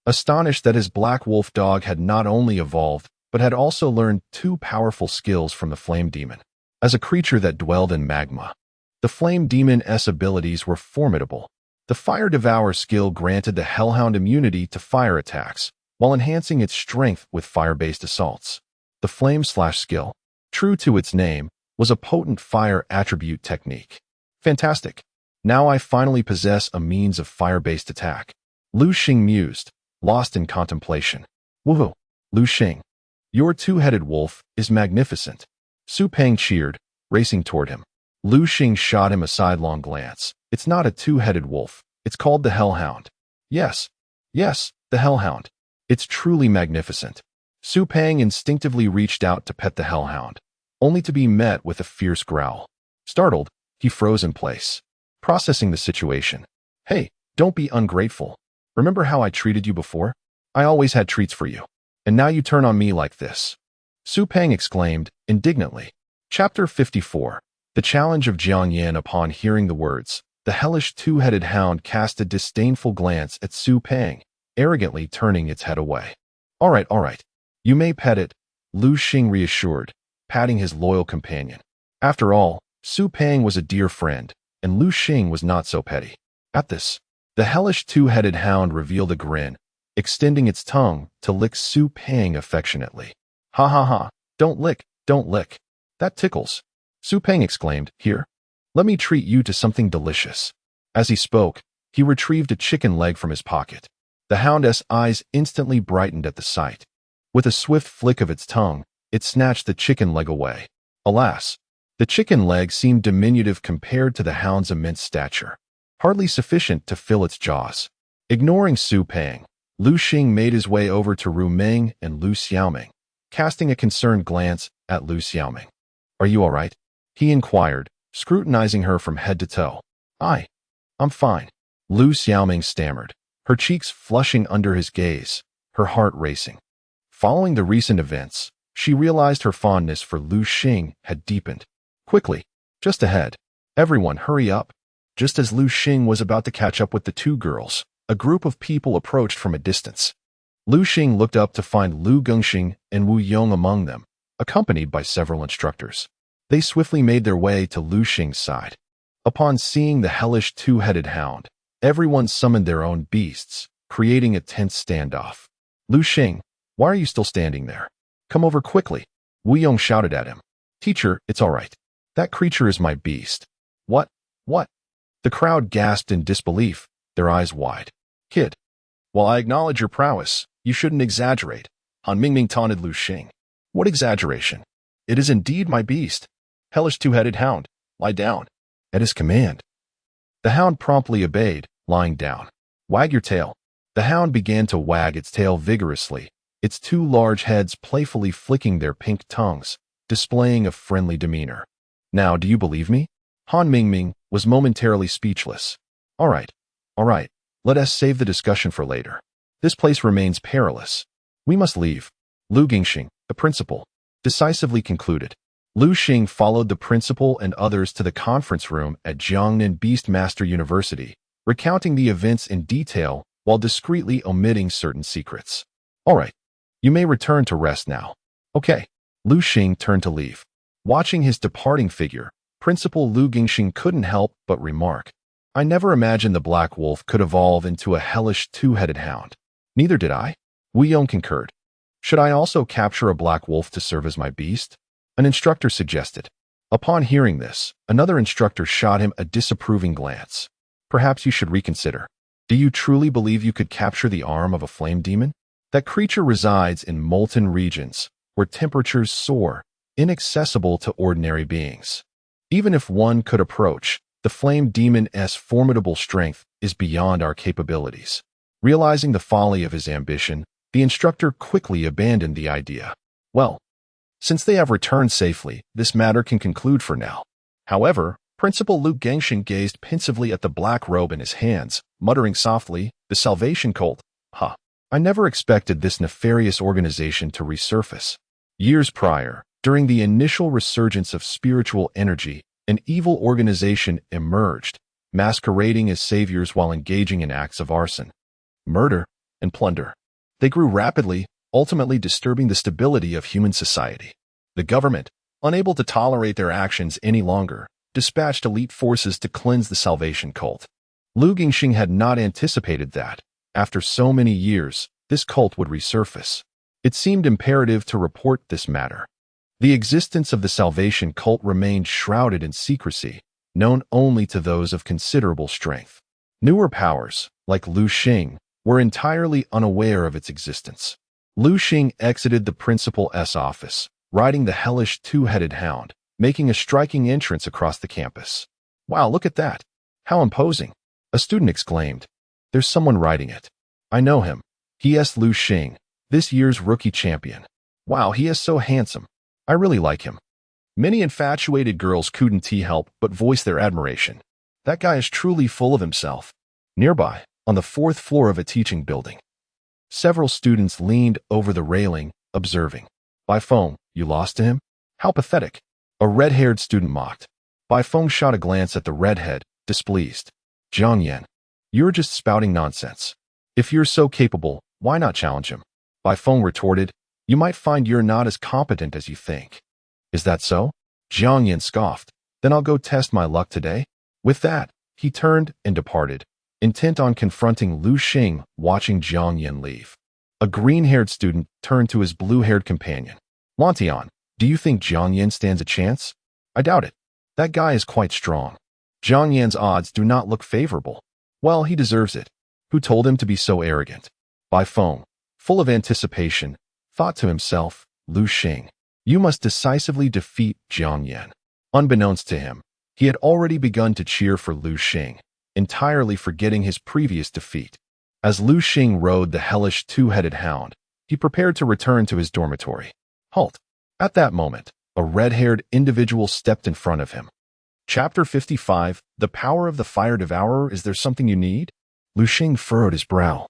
astonished that his black wolf dog had not only evolved, but had also learned 2 powerful skills from the flame demon. As a creature that dwelled in magma, the flame demon's abilities were formidable. The fire devour skill granted the hellhound immunity to fire attacks, while enhancing its strength with fire-based assaults. The flame slash skill, true to its name, was a potent fire attribute technique. Fantastic. Now I finally possess a means of fire-based attack. Liu Xing mused, lost in contemplation. Woohoo, Liu Xing. Your 2-headed wolf is magnificent. Su Peng cheered, racing toward him. Liu Xing shot him a sidelong glance. It's not a 2-headed wolf. It's called the hellhound. Yes, the hellhound. It's truly magnificent. Su Peng instinctively reached out to pet the hellhound, only to be met with a fierce growl. Startled, he froze in place, processing the situation. Hey, don't be ungrateful. Remember how I treated you before? I always had treats for you. And now you turn on me like this. Su Peng exclaimed, indignantly. Chapter 54. The challenge of Jiang Yan. Upon hearing the words, the hellish two-headed hound cast a disdainful glance at Su Peng, arrogantly turning its head away. All right. You may pet it, Liu Xing reassured, patting his loyal companion. After all, Su Peng was a dear friend, and Liu Xing was not so petty. At this, the hellish two-headed hound revealed a grin, extending its tongue to lick Su Peng affectionately. Ha ha ha, don't lick. That tickles, Su Peng exclaimed. Here, let me treat you to something delicious. As he spoke, he retrieved a chicken leg from his pocket. The hound's eyes instantly brightened at the sight. With a swift flick of its tongue, it snatched the chicken leg away. Alas, the chicken leg seemed diminutive compared to the hound's immense stature, hardly sufficient to fill its jaws. Ignoring Su Peng, Liu Xing made his way over to Ru Meng and Liu Xiaoming, casting a concerned glance at Liu Xiaoming. Are you all right? He inquired, scrutinizing her from head to toe. I'm fine, Liu Xiaoming stammered, her cheeks flushing under his gaze, her heart racing. Following the recent events, she realized her fondness for Liu Xing had deepened. Quickly, just ahead. Everyone hurry up. Just as Liu Xing was about to catch up with the two girls, a group of people approached from a distance. Liu Xing looked up to find Liu Gengxing and Wu Yong among them, accompanied by several instructors. They swiftly made their way to Liu Xing's side. Upon seeing the hellish two-headed hound, everyone summoned their own beasts, creating a tense standoff. Liu Xing, why are you still standing there? Come over quickly, Wu Yong shouted at him. Teacher, it's all right. That creature is my beast. What? The crowd gasped in disbelief, their eyes wide. Kid, while I acknowledge your prowess, you shouldn't exaggerate, Han Mingming taunted Liu Xing. What exaggeration? It is indeed my beast. Hellish two-headed hound, lie down. At his command. The hound promptly obeyed, lying down. Wag your tail. The hound began to wag its tail vigorously, its two large heads playfully flicking their pink tongues, displaying a friendly demeanor. Now, do you believe me? Han Mingming was momentarily speechless. All right. Let us save the discussion for later. This place remains perilous. We must leave. Liu Gengxing, the principal, decisively concluded. Liu Xing followed the principal and others to the conference room at Jiangnan Beastmaster University, recounting the events in detail while discreetly omitting certain secrets. All right, you may return to rest now. Okay. Liu Xing turned to leave. Watching his departing figure, Principal Liu Gengxing couldn't help but remark, I never imagined the black wolf could evolve into a hellish two-headed hound. Neither did I. Wu Yong concurred. Should I also capture a black wolf to serve as my beast? An instructor suggested. Upon hearing this, another instructor shot him a disapproving glance. Perhaps you should reconsider. Do you truly believe you could capture the arm of a flame demon? That creature resides in molten regions, where temperatures soar, inaccessible to ordinary beings. Even if one could approach, the flame demon's formidable strength is beyond our capabilities. Realizing the folly of his ambition, the instructor quickly abandoned the idea. Well, since they have returned safely, this matter can conclude for now. However, Principal Liu Gengxing gazed pensively at the black robe in his hands, muttering softly, the Salvation Cult. I never expected this nefarious organization to resurface. Years prior, during the initial resurgence of spiritual energy, an evil organization emerged, masquerading as saviors while engaging in acts of arson, murder, and plunder. They grew rapidly, ultimately disturbing the stability of human society. The government, unable to tolerate their actions any longer, dispatched elite forces to cleanse the Salvation Cult. Liu Gengxing had not anticipated that, after so many years, this cult would resurface. It seemed imperative to report this matter. The existence of the Salvation Cult remained shrouded in secrecy, known only to those of considerable strength. Newer powers, like Liu Xing, were entirely unaware of its existence. Liu Xing exited the principal's office, riding the hellish two-headed hound, making a striking entrance across the campus. Wow, look at that! How imposing! A student exclaimed. There's someone riding it. I know him. He is Liu Xing, this year's rookie champion. Wow, he is so handsome. I really like him. Many infatuated girls couldn't help but voice their admiration. That guy is truly full of himself. Nearby, on the 4th floor of a teaching building, several students leaned over the railing, observing. By phone, you lost to him? How pathetic. A red-haired student mocked. Bai Feng shot a glance at the redhead, displeased. Jiang Yan, you're just spouting nonsense. If you're so capable, why not challenge him? Bai Feng retorted, you might find you're not as competent as you think. Is that so? Jiang Yan scoffed. Then I'll go test my luck today. With that, he turned and departed, intent on confronting Liu Xing, watching Jiang Yan leave. A green-haired student turned to his blue-haired companion. Lantian, do you think Jiang Yan stands a chance? I doubt it. That guy is quite strong. Jiang Yan's odds do not look favorable. Well, he deserves it. Who told him to be so arrogant? Bai Feng, full of anticipation, thought to himself, Liu Xing, you must decisively defeat Jiang Yan. Unbeknownst to him, he had already begun to cheer for Liu Xing, entirely forgetting his previous defeat. As Liu Xing rode the hellish two-headed hound, he prepared to return to his dormitory. Halt! At that moment, a red-haired individual stepped in front of him. Chapter 55, The Power of the Fire Devourer. Is there something you need? Liu Xing furrowed his brow,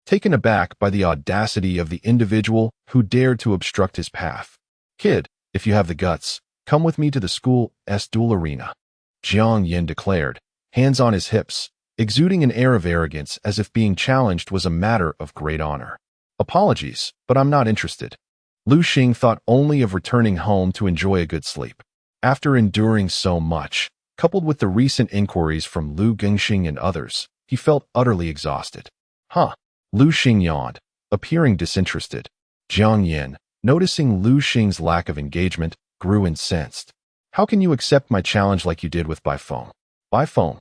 taken aback by the audacity of the individual who dared to obstruct his path. Kid, if you have the guts, come with me to the school's duel arena, Jiang Yan declared, hands on his hips, exuding an air of arrogance as if being challenged was a matter of great honor. Apologies, but I'm not interested. Liu Xing thought only of returning home to enjoy a good sleep. After enduring so much, coupled with the recent inquiries from Liu Xing and others, he felt utterly exhausted. Huh. Liu Xing yawned, appearing disinterested. Jiang Yan, noticing Liu Xing's lack of engagement, grew incensed. How can you accept my challenge like you did with Bai Feng? Bai Feng.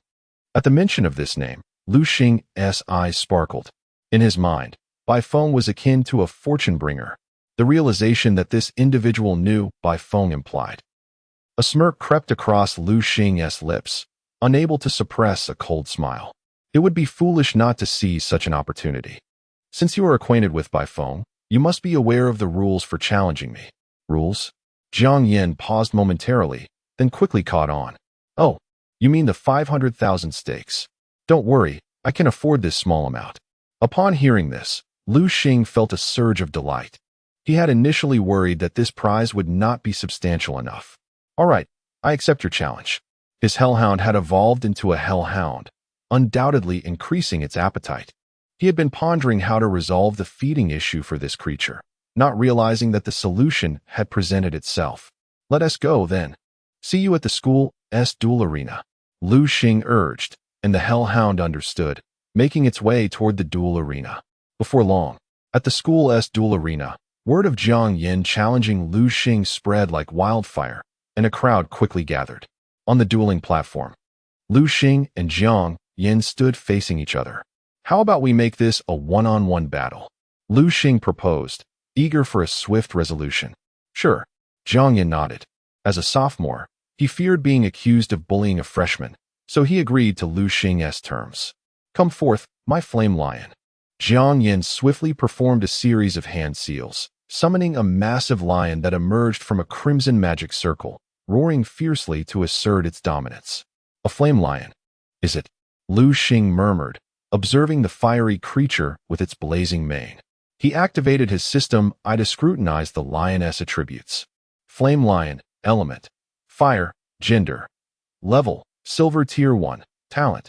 At the mention of this name, Liu Xing's eyes sparkled. In his mind, Bai Feng was akin to a fortune bringer. The realization that this individual knew Bai Feng implied. A smirk crept across Liu Xing's lips, unable to suppress a cold smile. It would be foolish not to seize such an opportunity. Since you are acquainted with Bai Feng, you must be aware of the rules for challenging me. Rules? Jiang Yan paused momentarily, then quickly caught on. Oh, you mean the 500,000 stakes. Don't worry, I can afford this small amount. Upon hearing this, Liu Xing felt a surge of delight. He had initially worried that this prize would not be substantial enough. All right, I accept your challenge. His hellhound had evolved into a hellhound, undoubtedly increasing its appetite. He had been pondering how to resolve the feeding issue for this creature, not realizing that the solution had presented itself. Let us go, then. See you at the school's duel arena, Liu Xing urged, and the hellhound understood, making its way toward the duel arena. Before long, at the school's duel arena, word of Jiang Yan challenging Liu Xing spread like wildfire, and a crowd quickly gathered. On the dueling platform, Liu Xing and Jiang Yan stood facing each other. How about we make this a one-on-one battle? Liu Xing proposed, eager for a swift resolution. Sure, Jiang Yan nodded. As a sophomore, he feared being accused of bullying a freshman, so he agreed to Liu Xing's terms. Come forth, my flame lion. Jiang Yan swiftly performed a series of hand seals, summoning a massive lion that emerged from a crimson magic circle, roaring fiercely to assert its dominance. A flame lion. Is it? Liu Xing murmured, observing the fiery creature with its blazing mane. He activated his system to scrutinize the lioness attributes. Flame lion, element, fire, gender, level, silver tier 1, talent,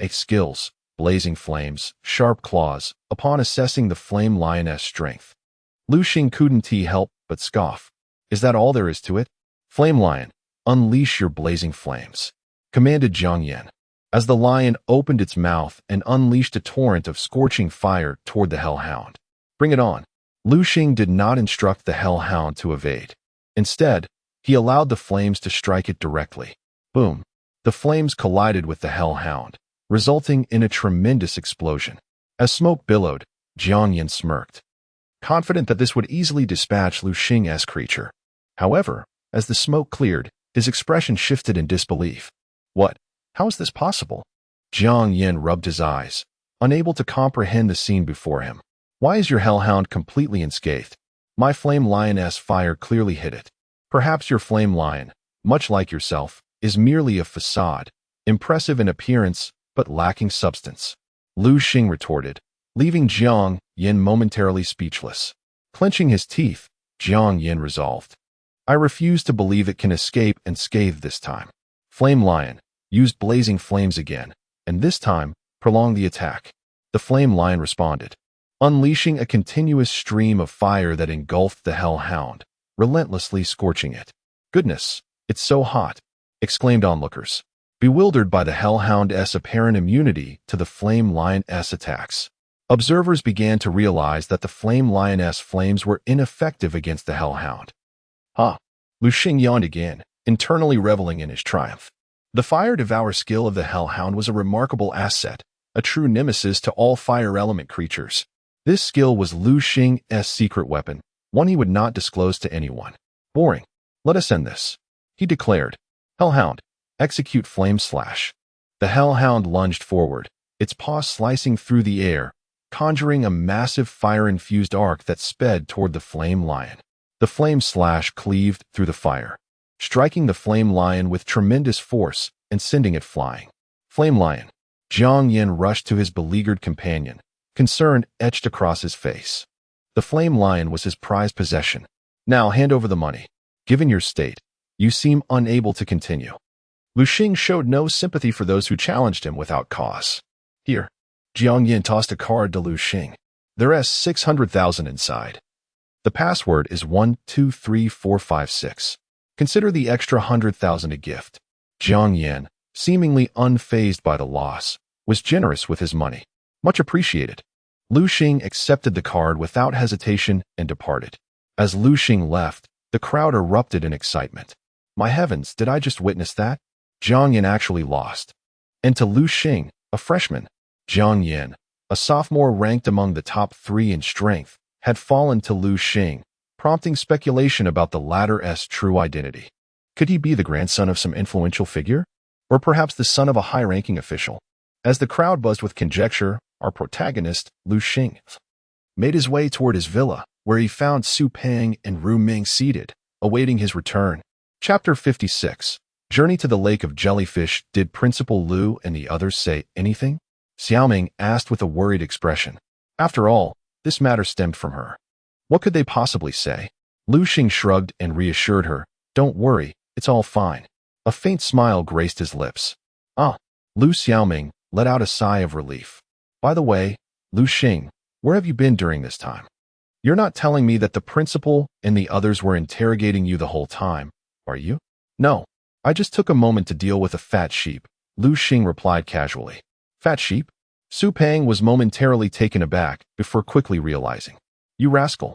skills, blazing flames, sharp claws. Upon assessing the flame lioness strength, Liu Xing couldn't help but scoff. Is that all there is to it? Flame lion, unleash your blazing flames, commanded Jiang Yan, as the lion opened its mouth and unleashed a torrent of scorching fire toward the hellhound. Bring it on. Liu Xing did not instruct the hellhound to evade. Instead, he allowed the flames to strike it directly. Boom. The flames collided with the hellhound, resulting in a tremendous explosion. As smoke billowed, Jiang Yan smirked, confident that this would easily dispatch Liu Xing's creature. However, as the smoke cleared, his expression shifted in disbelief. What? How is this possible? Jiang Yan rubbed his eyes, unable to comprehend the scene before him. Why is your hellhound completely unscathed? My flame lioness fire clearly hit it. Perhaps your flame lion, much like yourself, is merely a facade, impressive in appearance, but lacking substance. Liu Xing retorted, leaving Jiang Yan momentarily speechless. Clenching his teeth, Jiang Yan resolved. I refuse to believe it can escape unscathed this time. Flame Lion used blazing flames again, and this time prolonged the attack. The Flame Lion responded, unleashing a continuous stream of fire that engulfed the Hellhound, relentlessly scorching it. "Goodness, it's so hot!" exclaimed onlookers, bewildered by the Hellhound's apparent immunity to the Flame Lion's attacks. Observers began to realize that the Flame Lion's flames were ineffective against the Hellhound. Liu Xing yawned again, internally reveling in his triumph. The fire devour skill of the Hellhound was a remarkable asset, a true nemesis to all fire element creatures. This skill was Liu Xing's secret weapon, one he would not disclose to anyone. "Boring. Let us end this," he declared. "Hellhound, execute Flame Slash." The Hellhound lunged forward, its paws slicing through the air, conjuring a massive fire-infused arc that sped toward the Flame Lion. The Flame Slash cleaved through the fire, striking the Flame Lion with tremendous force and sending it flying. "Flame Lion." Jiang Yin rushed to his beleaguered companion, concern etched across his face. The Flame Lion was his prized possession. "Now hand over the money. Given your state, you seem unable to continue." Liu Xing showed no sympathy for those who challenged him without cause. "Here." Jiang Yin tossed a card to Liu Xing. "There's 600,000 inside. The password is 123456. Consider the extra 100,000 a gift." Jiang Yin, seemingly unfazed by the loss, was generous with his money. "Much appreciated." Liu Xing accepted the card without hesitation and departed. As Liu Xing left, the crowd erupted in excitement. "My heavens, did I just witness that? Jiang Yin actually lost." And to Liu Xing, a freshman, Jiang Yin, a sophomore ranked among the top 3 in strength, had fallen to Liu Xing, prompting speculation about the latter's true identity. Could he be the grandson of some influential figure? Or perhaps the son of a high-ranking official? As the crowd buzzed with conjecture, our protagonist, Liu Xing, made his way toward his villa, where he found Su Peng and Ru Ming seated, awaiting his return. Chapter 56. Journey to the Lake of Jellyfish. Did Principal Liu and the others say anything? Xiaoming asked with a worried expression. After all, this matter stemmed from her. What could they possibly say? Liu Xing shrugged and reassured her, "Don't worry, it's all fine." A faint smile graced his lips. Liu Xiaoming let out a sigh of relief. "By the way, Liu Xing, where have you been during this time? You're not telling me that the principal and the others were interrogating you the whole time, are you?" "No, I just took a moment to deal with a fat sheep," Liu Xing replied casually. "Fat sheep?" Su Peng was momentarily taken aback before quickly realizing. "You rascal.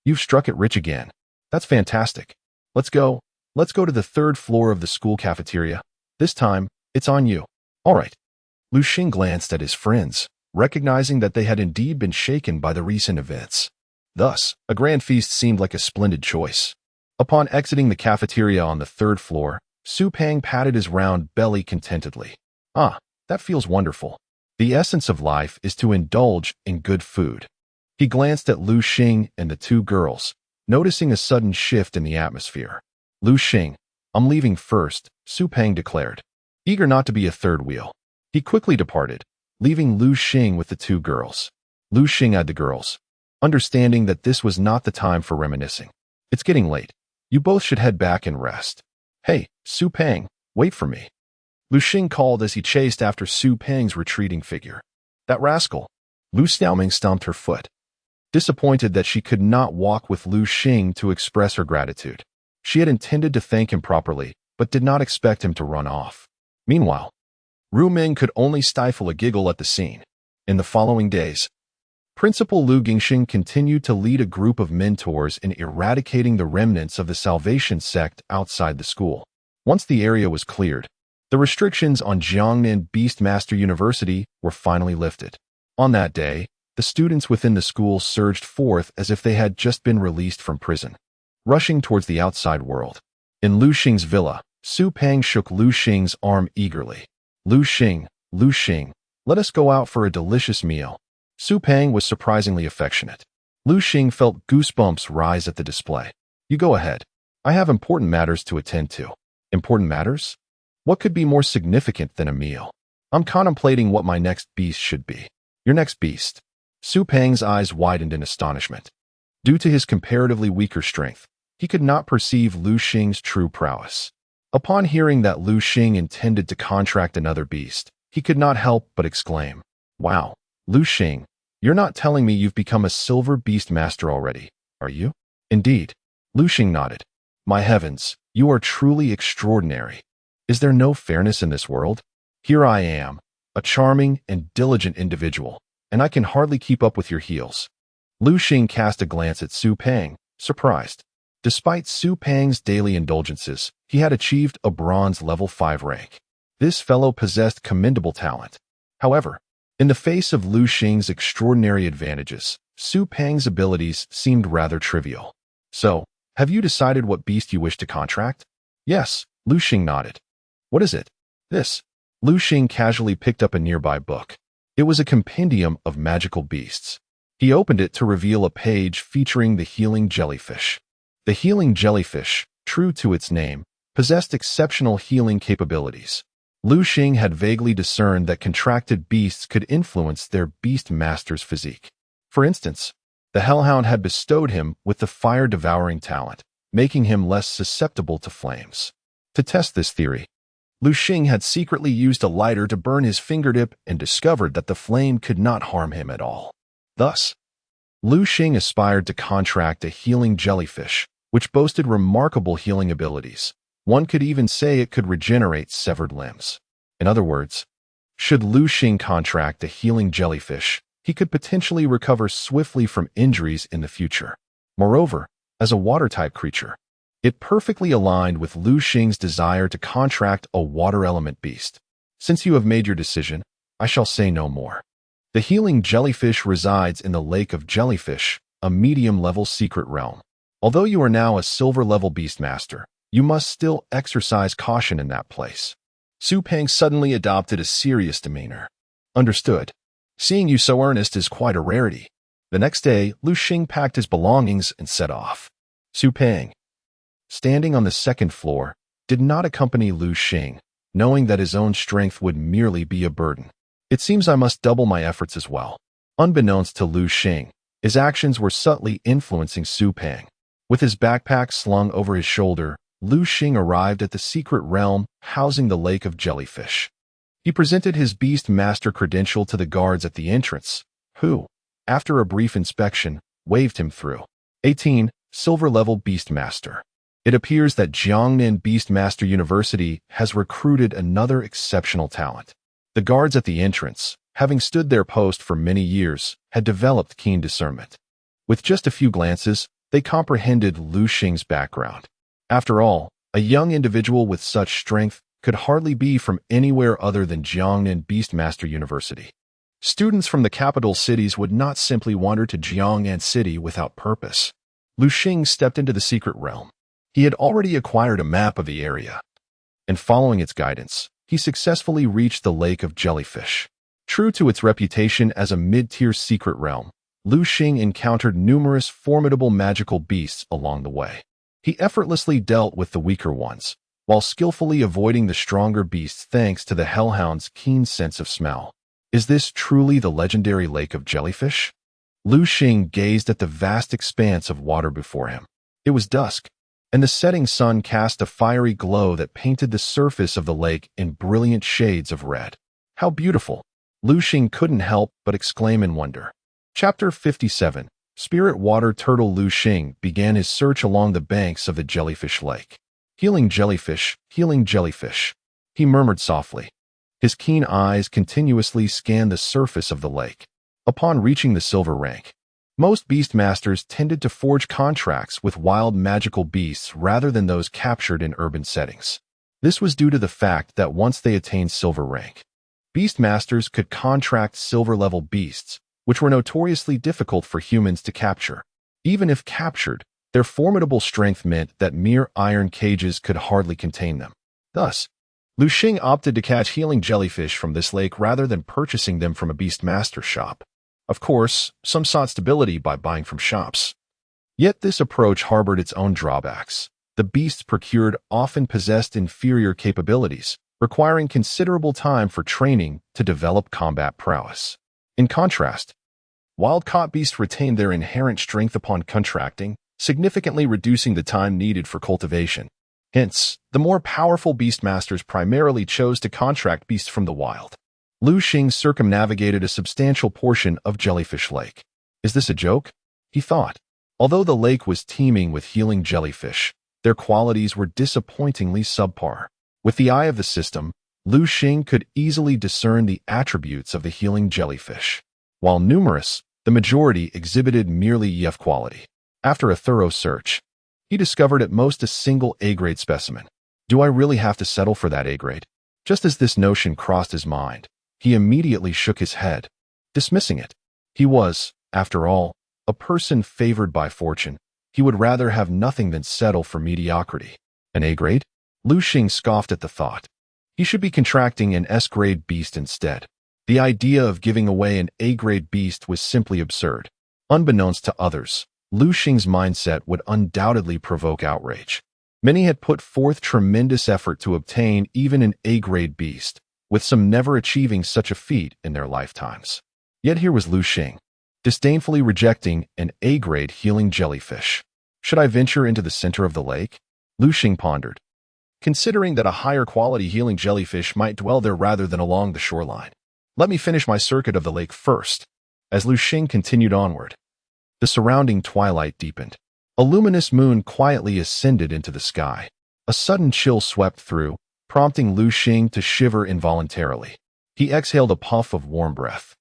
You've struck it rich again. That's fantastic. Let's go to the 3rd floor of the school cafeteria. This time, it's on you." "All right." Liu Xing glanced at his friends, recognizing that they had indeed been shaken by the recent events. Thus, a grand feast seemed like a splendid choice. Upon exiting the cafeteria on the 3rd floor, Su Peng patted his round belly contentedly. That feels wonderful. The essence of life is to indulge in good food." He glanced at Liu Xing and the 2 girls, noticing a sudden shift in the atmosphere. "Liu Xing, I'm leaving first," Su Peng declared, eager not to be a third wheel. He quickly departed, leaving Liu Xing with the 2 girls. Liu Xing eyed the girls, understanding that this was not the time for reminiscing. "It's getting late. You both should head back and rest." "Hey, Su Peng, wait for me," Liu Xing called as he chased after Su Peng's retreating figure. "That rascal." Liu Xiaoming stomped her foot, disappointed that she could not walk with Liu Xing to express her gratitude. She had intended to thank him properly, but did not expect him to run off. Meanwhile, Ru Ming could only stifle a giggle at the scene. In the following days, Principal Liu Xing continued to lead a group of mentors in eradicating the remnants of the Salvation sect outside the school. Once the area was cleared, the restrictions on Jiangnan Beastmaster University were finally lifted. On that day, the students within the school surged forth as if they had just been released from prison, rushing towards the outside world. In Liu Xing's villa, Su Peng shook Liu Xing's arm eagerly. Liu Xing, let us go out for a delicious meal." Su Peng was surprisingly affectionate. Liu Xing felt goosebumps rise at the display. "You go ahead. I have important matters to attend to." "Important matters? What could be more significant than a meal? I'm contemplating what my next beast should be." "Your next beast?" Su Peng's eyes widened in astonishment. Due to his comparatively weaker strength, he could not perceive Liu Xing's true prowess. Upon hearing that Liu Xing intended to contract another beast, he could not help but exclaim, "Wow, Liu Xing, you're not telling me you've become a silver beast master already, are you?" "Indeed." Liu Xing nodded. "My heavens, you are truly extraordinary. Is there no fairness in this world? Here I am, a charming and diligent individual, and I can hardly keep up with your heels." Liu Xing cast a glance at Su Peng, surprised. Despite Su Peng's daily indulgences, he had achieved a bronze level 5 rank. This fellow possessed commendable talent. However, in the face of Liu Xing's extraordinary advantages, Su Peng's abilities seemed rather trivial. "So, have you decided what beast you wish to contract?" "Yes," Liu Xing nodded. "What is it?" "This." Liu Xing casually picked up a nearby book. It was a compendium of magical beasts. He opened it to reveal a page featuring the healing jellyfish. The healing jellyfish, true to its name, possessed exceptional healing capabilities. Liu Xing had vaguely discerned that contracted beasts could influence their beast master's physique. For instance, the hellhound had bestowed him with the fire-devouring talent, making him less susceptible to flames. To test this theory, Liu Xing had secretly used a lighter to burn his fingertip and discovered that the flame could not harm him at all. Thus, Liu Xing aspired to contract a healing jellyfish, which boasted remarkable healing abilities. One could even say it could regenerate severed limbs. In other words, should Liu Xing contract a healing jellyfish, he could potentially recover swiftly from injuries in the future. Moreover, as a water-type creature, it perfectly aligned with Liu Xing's desire to contract a water element beast. "Since you have made your decision, I shall say no more." The healing jellyfish resides in the Lake of Jellyfish, a medium-level secret realm. Although you are now a silver-level beastmaster, you must still exercise caution in that place. Su Peng suddenly adopted a serious demeanor. "Understood. Seeing you so earnest is quite a rarity." The next day, Liu Xing packed his belongings and set off. Su Peng, standing on the second floor, did not accompany Liu Xing, knowing that his own strength would merely be a burden. "It seems I must double my efforts as well." Unbeknownst to Liu Xing, his actions were subtly influencing Su Peng. With his backpack slung over his shoulder, Liu Xing arrived at the secret realm housing the Lake of Jellyfish. He presented his beast master credential to the guards at the entrance, who, after a brief inspection, waved him through. 18. Silver-level Beastmaster. It appears that Jiangnan Beastmaster University has recruited another exceptional talent. The guards at the entrance, having stood their post for many years, had developed keen discernment. With just a few glances, they comprehended Liu Xing's background. After all, a young individual with such strength could hardly be from anywhere other than Jiangnan Beastmaster University. Students from the capital cities would not simply wander to Jiangnan City without purpose. Liu Xing stepped into the secret realm. He had already acquired a map of the area, and following its guidance, he successfully reached the Lake of Jellyfish. True to its reputation as a mid-tier secret realm, Liu Xing encountered numerous formidable magical beasts along the way. He effortlessly dealt with the weaker ones, while skillfully avoiding the stronger beasts thanks to the hellhound's keen sense of smell. Is this truly the legendary Lake of Jellyfish? Liu Xing gazed at the vast expanse of water before him. It was dusk, and the setting sun cast a fiery glow that painted the surface of the lake in brilliant shades of red. How beautiful! Liu Xing couldn't help but exclaim in wonder. Chapter 57. Spirit Water Turtle. Liu Xing began his search along the banks of the Jellyfish Lake. Healing jellyfish, he murmured softly. His keen eyes continuously scanned the surface of the lake. Upon reaching the silver rank, most beastmasters tended to forge contracts with wild magical beasts rather than those captured in urban settings. This was due to the fact that once they attained silver rank, beastmasters could contract silver-level beasts, which were notoriously difficult for humans to capture. Even if captured, their formidable strength meant that mere iron cages could hardly contain them. Thus, Liu Xing opted to catch healing jellyfish from this lake rather than purchasing them from a beastmaster shop. Of course, some sought stability by buying from shops. Yet this approach harbored its own drawbacks. The beasts procured often possessed inferior capabilities, requiring considerable time for training to develop combat prowess. In contrast, wild-caught beasts retained their inherent strength upon contracting, significantly reducing the time needed for cultivation. Hence, the more powerful beastmasters primarily chose to contract beasts from the wild. Liu Xing circumnavigated a substantial portion of Jellyfish Lake. Is this a joke? He thought. Although the lake was teeming with healing jellyfish, their qualities were disappointingly subpar. With the eye of the system, Liu Xing could easily discern the attributes of the healing jellyfish. While numerous, the majority exhibited merely EF quality. After a thorough search, he discovered at most a single A-grade specimen. Do I really have to settle for that A-grade? Just as this notion crossed his mind, he immediately shook his head, dismissing it. He was, after all, a person favored by fortune. He would rather have nothing than settle for mediocrity. An A-grade? Liu Xing scoffed at the thought. He should be contracting an S-grade beast instead. The idea of giving away an A-grade beast was simply absurd. Unbeknownst to others, Liu Xing's mindset would undoubtedly provoke outrage. Many had put forth tremendous effort to obtain even an A-grade beast, with some never achieving such a feat in their lifetimes. Yet here was Liu Xing, disdainfully rejecting an A-grade healing jellyfish. Should I venture into the center of the lake? Liu Xing pondered, considering that a higher quality healing jellyfish might dwell there rather than along the shoreline. Let me finish my circuit of the lake first. As Liu Xing continued onward, the surrounding twilight deepened. A luminous moon quietly ascended into the sky. A sudden chill swept through, prompting Liu Xing to shiver involuntarily. He exhaled a puff of warm breath.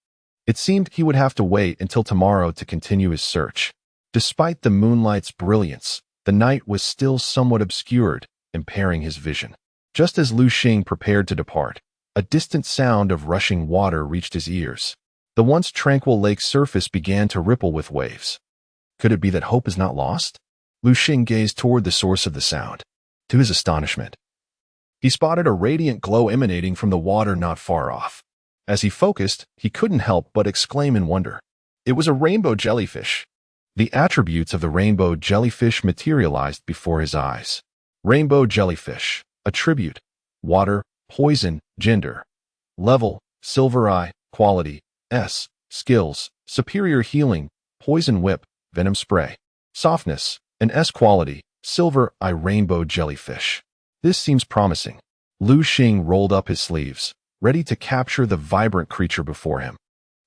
It seemed he would have to wait until tomorrow to continue his search. Despite the moonlight's brilliance, the night was still somewhat obscured, impairing his vision. Just as Liu Xing prepared to depart, a distant sound of rushing water reached his ears. The once tranquil lake's surface began to ripple with waves. Could it be that hope is not lost? Liu Xing gazed toward the source of the sound. To his astonishment, he spotted a radiant glow emanating from the water not far off. As he focused, he couldn't help but exclaim in wonder. It was a rainbow jellyfish. The attributes of the rainbow jellyfish materialized before his eyes. Rainbow jellyfish. Attribute: water, poison, gender. Level: silver eye, quality, S. Skills: superior healing, poison whip, venom spray. Softness: an S quality, silver eye rainbow jellyfish. This seems promising. Liu Xing rolled up his sleeves, ready to capture the vibrant creature before him.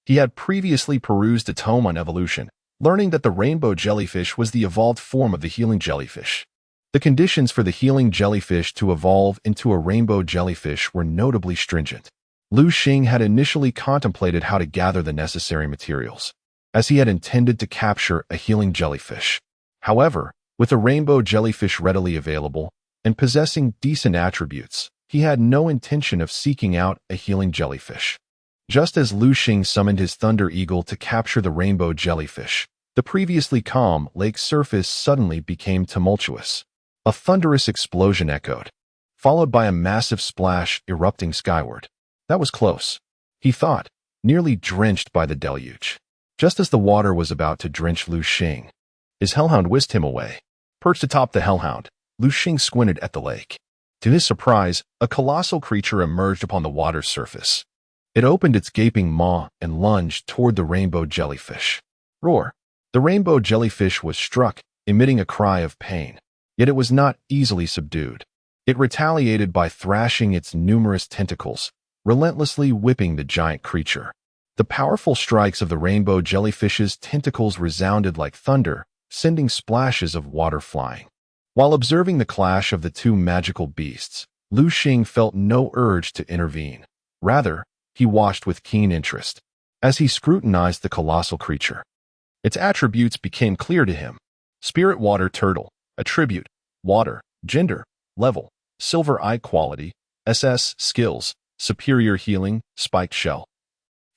He had previously perused a tome on evolution, learning that the rainbow jellyfish was the evolved form of the healing jellyfish. The conditions for the healing jellyfish to evolve into a rainbow jellyfish were notably stringent. Liu Xing had initially contemplated how to gather the necessary materials, as he had intended to capture a healing jellyfish. However, with a rainbow jellyfish readily available and possessing decent attributes, he had no intention of seeking out a healing jellyfish. Just as Liu Xing summoned his thunder eagle to capture the rainbow jellyfish, the previously calm lake's surface suddenly became tumultuous. A thunderous explosion echoed, followed by a massive splash erupting skyward. That was close, he thought, nearly drenched by the deluge. Just as the water was about to drench Liu Xing, his hellhound whisked him away. Perched atop the hellhound, Liu Xing squinted at the lake. To his surprise, a colossal creature emerged upon the water's surface. It opened its gaping maw and lunged toward the rainbow jellyfish. Roar! The rainbow jellyfish was struck, emitting a cry of pain. Yet it was not easily subdued. It retaliated by thrashing its numerous tentacles, relentlessly whipping the giant creature. The powerful strikes of the rainbow jellyfish's tentacles resounded like thunder, sending splashes of water flying. While observing the clash of the two magical beasts, Liu Xing felt no urge to intervene. Rather, he watched with keen interest. As he scrutinized the colossal creature, its attributes became clear to him. Spirit water turtle. Attribute: water. Gender: level, silver eye quality, SS. Skills: superior healing, spiked shell.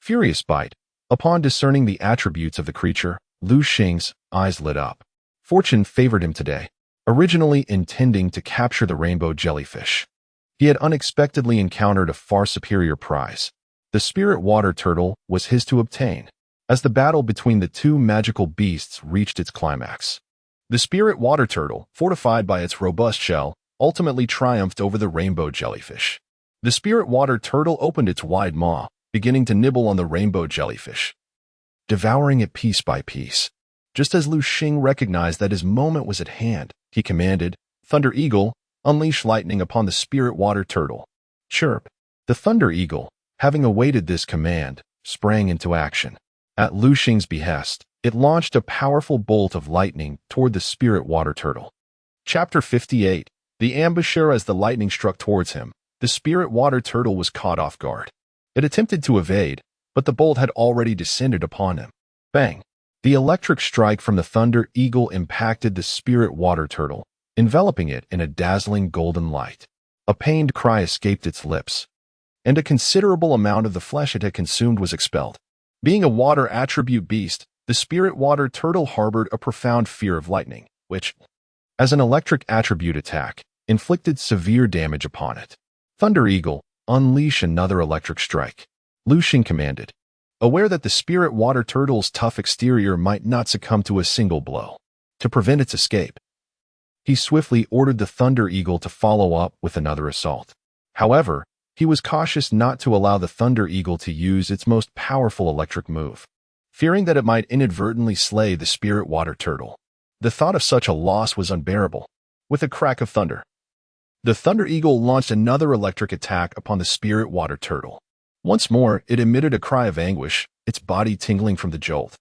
Furious bite. Upon discerning the attributes of the creature, Liu Xing's eyes lit up. Fortune favored him today. Originally intending to capture the rainbow jellyfish, he had unexpectedly encountered a far superior prize. The spirit water turtle was his to obtain. As the battle between the two magical beasts reached its climax, the spirit water turtle, fortified by its robust shell, ultimately triumphed over the rainbow jellyfish. The spirit water turtle opened its wide maw, beginning to nibble on the rainbow jellyfish, devouring it piece by piece. Just as Liu Xing recognized that his moment was at hand, he commanded, "Thunder Eagle, unleash lightning upon the spirit water turtle. Chirp. The thunder eagle, having awaited this command, sprang into action. At Liu Xing's behest, it launched a powerful bolt of lightning toward the spirit water turtle. Chapter 58. The ambusher. As the lightning struck towards him, the spirit water turtle was caught off guard. It attempted to evade, but the bolt had already descended upon him. Bang! The electric strike from the thunder eagle impacted the spirit water turtle, enveloping it in a dazzling golden light. A pained cry escaped its lips, and a considerable amount of the flesh it had consumed was expelled. Being a water attribute beast, the spirit water turtle harbored a profound fear of lightning, which, as an electric attribute attack, inflicted severe damage upon it. Thunder Eagle, unleash another electric strike. Liu Xing commanded, aware that the spirit water turtle's tough exterior might not succumb to a single blow. To prevent its escape, he swiftly ordered the Thunder Eagle to follow up with another assault. However, he was cautious not to allow the Thunder Eagle to use its most powerful electric move, fearing that it might inadvertently slay the spirit water turtle. The thought of such a loss was unbearable. With a crack of thunder, the Thunder Eagle launched another electric attack upon the spirit water turtle. Once more, it emitted a cry of anguish, its body tingling from the jolt,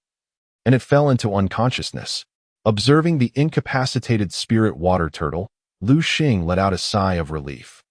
and it fell into unconsciousness. Observing the incapacitated spirit water turtle, Liu Xing let out a sigh of relief.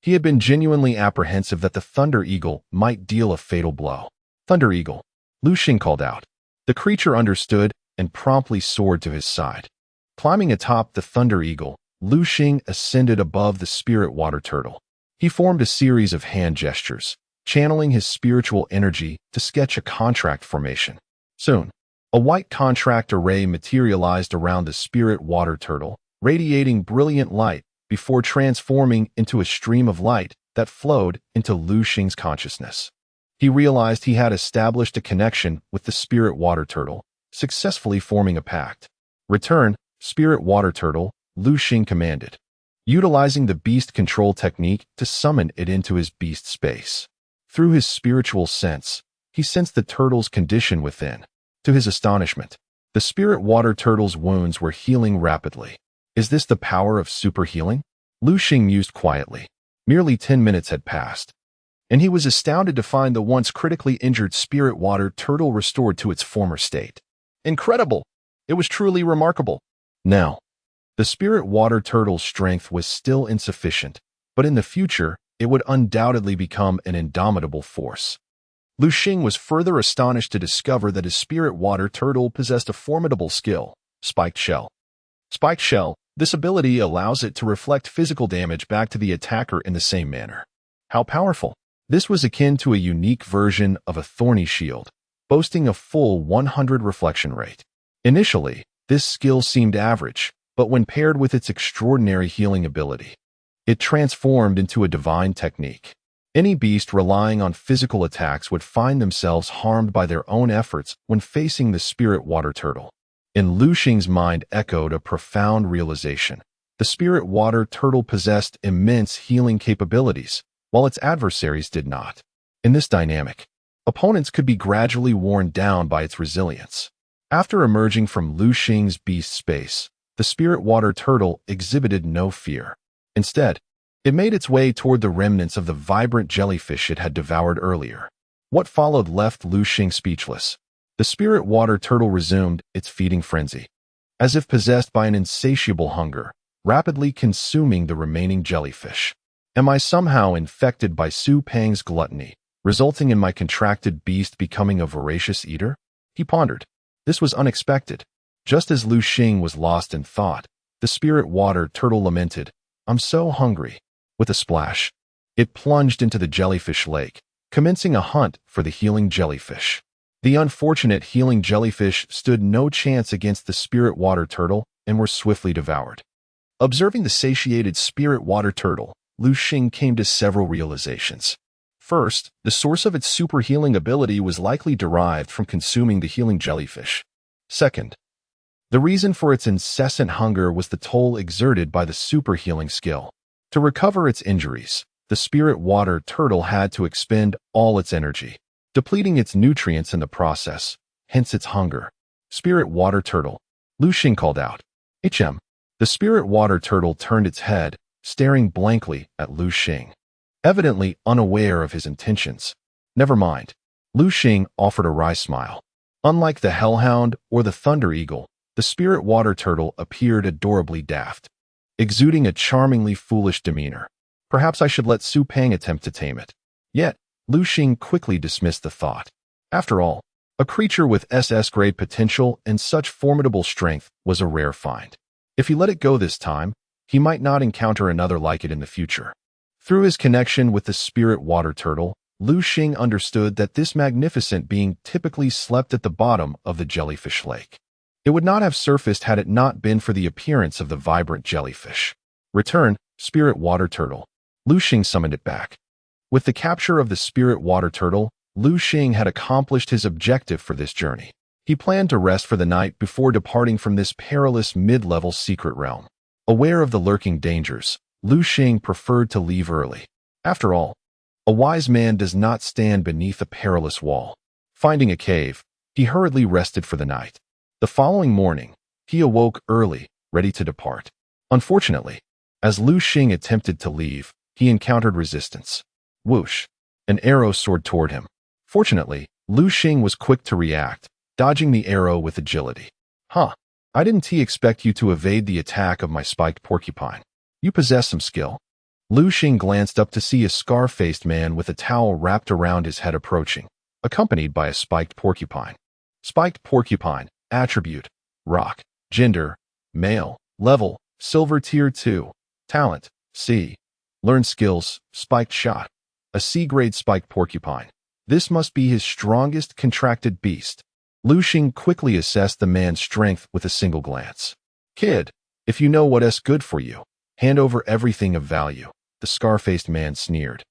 He had been genuinely apprehensive that the Thunder Eagle might deal a fatal blow. Thunder Eagle, Liu Xing called out. The creature understood and promptly soared to his side. Climbing atop the Thunder Eagle, Liu Xing ascended above the spirit water turtle. He formed a series of hand gestures, channeling his spiritual energy to sketch a contract formation. Soon, a white contract array materialized around the spirit water turtle, radiating brilliant light before transforming into a stream of light that flowed into Liu Xing's consciousness. He realized he had established a connection with the spirit water turtle, successfully forming a pact. Return, spirit water turtle, Liu Xing commanded, utilizing the beast control technique to summon it into his beast space. Through his spiritual sense, he sensed the turtle's condition within. To his astonishment, the spirit water turtle's wounds were healing rapidly. Is this the power of super healing? Liu Xing mused quietly. Merely 10 minutes had passed, and he was astounded to find the once critically injured spirit water turtle restored to its former state. Incredible! It was truly remarkable. Now, the spirit water turtle's strength was still insufficient, but in the future, it would undoubtedly become an indomitable force. Liu Xing was further astonished to discover that his spirit water turtle possessed a formidable skill, Spiked Shell. Spiked Shell, this ability allows it to reflect physical damage back to the attacker in the same manner. How powerful! This was akin to a unique version of a thorny shield, boasting a full 100 reflection rate. Initially, this skill seemed average, but when paired with its extraordinary healing ability, it transformed into a divine technique. Any beast relying on physical attacks would find themselves harmed by their own efforts when facing the spirit water turtle. In Liu Xing's mind echoed a profound realization. The spirit water turtle possessed immense healing capabilities, while its adversaries did not. In this dynamic, opponents could be gradually worn down by its resilience. After emerging from Liu Xing's beast space, the spirit water turtle exhibited no fear. Instead, it made its way toward the remnants of the vibrant jellyfish it had devoured earlier. What followed left Liu Xing speechless. The spirit water turtle resumed its feeding frenzy, as if possessed by an insatiable hunger, rapidly consuming the remaining jellyfish. Am I somehow infected by Su Pang's gluttony, resulting in my contracted beast becoming a voracious eater? He pondered. This was unexpected. Just as Liu Xing was lost in thought, the spirit water turtle lamented, I'm so hungry. With a splash, it plunged into the jellyfish lake, commencing a hunt for the healing jellyfish. The unfortunate healing jellyfish stood no chance against the spirit water turtle and were swiftly devoured. Observing the satiated spirit water turtle, Liu Xing came to several realizations. First, the source of its super healing ability was likely derived from consuming the healing jellyfish. Second, the reason for its incessant hunger was the toll exerted by the super healing skill. To recover its injuries, the spirit water turtle had to expend all its energy, depleting its nutrients in the process, hence its hunger. Spirit water turtle, Liu Xing called out. The spirit water turtle turned its head, staring blankly at Liu Xing, evidently unaware of his intentions. Never mind. Liu Xing offered a wry smile. Unlike the hellhound or the thunder eagle, the spirit water turtle appeared adorably daft, exuding a charmingly foolish demeanor. Perhaps I should let Su Pang attempt to tame it. Yet, Liu Xing quickly dismissed the thought. After all, a creature with SS-grade potential and such formidable strength was a rare find. If he let it go this time, he might not encounter another like it in the future. Through his connection with the spirit water turtle, Liu Xing understood that this magnificent being typically slept at the bottom of the jellyfish lake. It would not have surfaced had it not been for the appearance of the vibrant jellyfish. Return, spirit water turtle. Liu Xing summoned it back. With the capture of the spirit water turtle, Liu Xing had accomplished his objective for this journey. He planned to rest for the night before departing from this perilous mid-level secret realm. Aware of the lurking dangers, Liu Xing preferred to leave early. After all, a wise man does not stand beneath a perilous wall. Finding a cave, he hurriedly rested for the night. The following morning, he awoke early, ready to depart. Unfortunately, as Liu Xing attempted to leave, he encountered resistance. Whoosh! An arrow soared toward him. Fortunately, Liu Xing was quick to react, dodging the arrow with agility. Huh, I didn't expect you to evade the attack of my spiked porcupine. You possess some skill. Liu Xing glanced up to see a scar-faced man with a towel wrapped around his head approaching, accompanied by a spiked porcupine. Spiked porcupine, attribute, rock, gender, male, level, silver tier 2, talent, C. Learn skills, spiked shot. A C-grade spiked porcupine. This must be his strongest contracted beast. Liu Xing quickly assessed the man's strength with a single glance. Kid, if you know what's good for you, hand over everything of value, the scar-faced man sneered,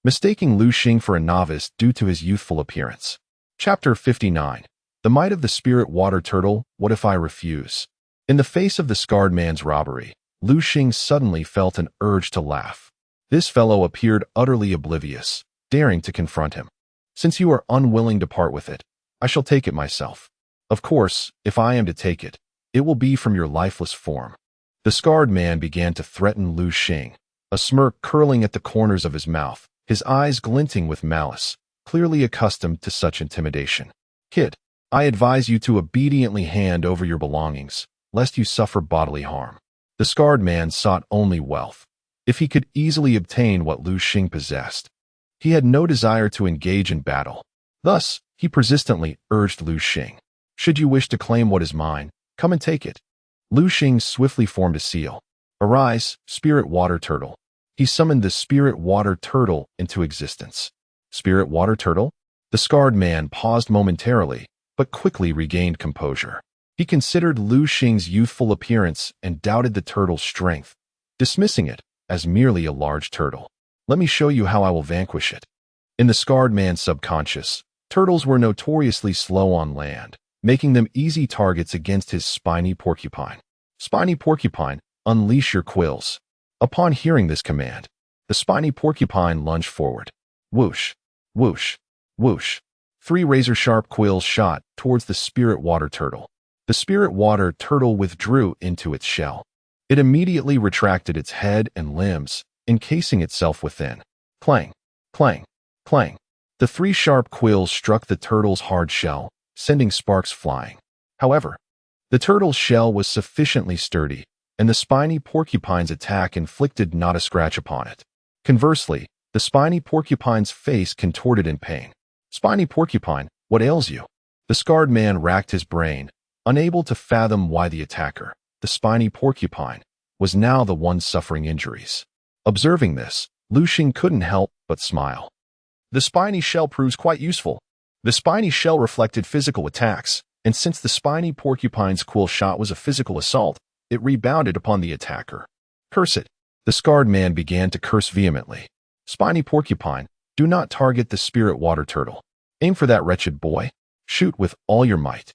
mistaking Liu Xing for a novice due to his youthful appearance. Chapter 59. The Might of the Spirit Water Turtle, What If I Refuse? In the face of the scarred man's robbery, Liu Xing suddenly felt an urge to laugh. This fellow appeared utterly oblivious, daring to confront him. Since you are unwilling to part with it, I shall take it myself. Of course, if I am to take it, it will be from your lifeless form. The scarred man began to threaten Liu Xing, a smirk curling at the corners of his mouth, his eyes glinting with malice, clearly accustomed to such intimidation. Kid, I advise you to obediently hand over your belongings, lest you suffer bodily harm. The scarred man sought only wealth. If he could easily obtain what Liu Xing possessed, he had no desire to engage in battle. Thus, he persistently urged Liu Xing. Should you wish to claim what is mine, come and take it. Liu Xing swiftly formed a seal. Arise, spirit water turtle. He summoned the spirit water turtle into existence. Spirit water turtle? The scarred man paused momentarily, but quickly regained composure. He considered Liu Xing's youthful appearance and doubted the turtle's strength, dismissing it as merely a large turtle. Let me show you how I will vanquish it. In the scarred man's subconscious, turtles were notoriously slow on land, making them easy targets against his spiny porcupine. Spiny porcupine, unleash your quills. Upon hearing this command, the spiny porcupine lunged forward. Whoosh, whoosh, whoosh. 3 razor-sharp quills shot towards the spirit water turtle. The spirit water turtle withdrew into its shell. It immediately retracted its head and limbs, encasing itself within. Clang, clang, clang. The 3 sharp quills struck the turtle's hard shell, sending sparks flying. However, the turtle's shell was sufficiently sturdy, and the spiny porcupine's attack inflicted not a scratch upon it. Conversely, the spiny porcupine's face contorted in pain. Spiny porcupine, what ails you? The scarred man racked his brain, unable to fathom why the attacker, the spiny porcupine, was now the one suffering injuries. Observing this, Liu Xing couldn't help but smile. The spiny shell proves quite useful. The spiny shell reflected physical attacks, and since the spiny porcupine's quill shot was a physical assault, it rebounded upon the attacker. Curse it! The scarred man began to curse vehemently. Spiny porcupine, do not target the spirit water turtle. Aim for that wretched boy. Shoot with all your might.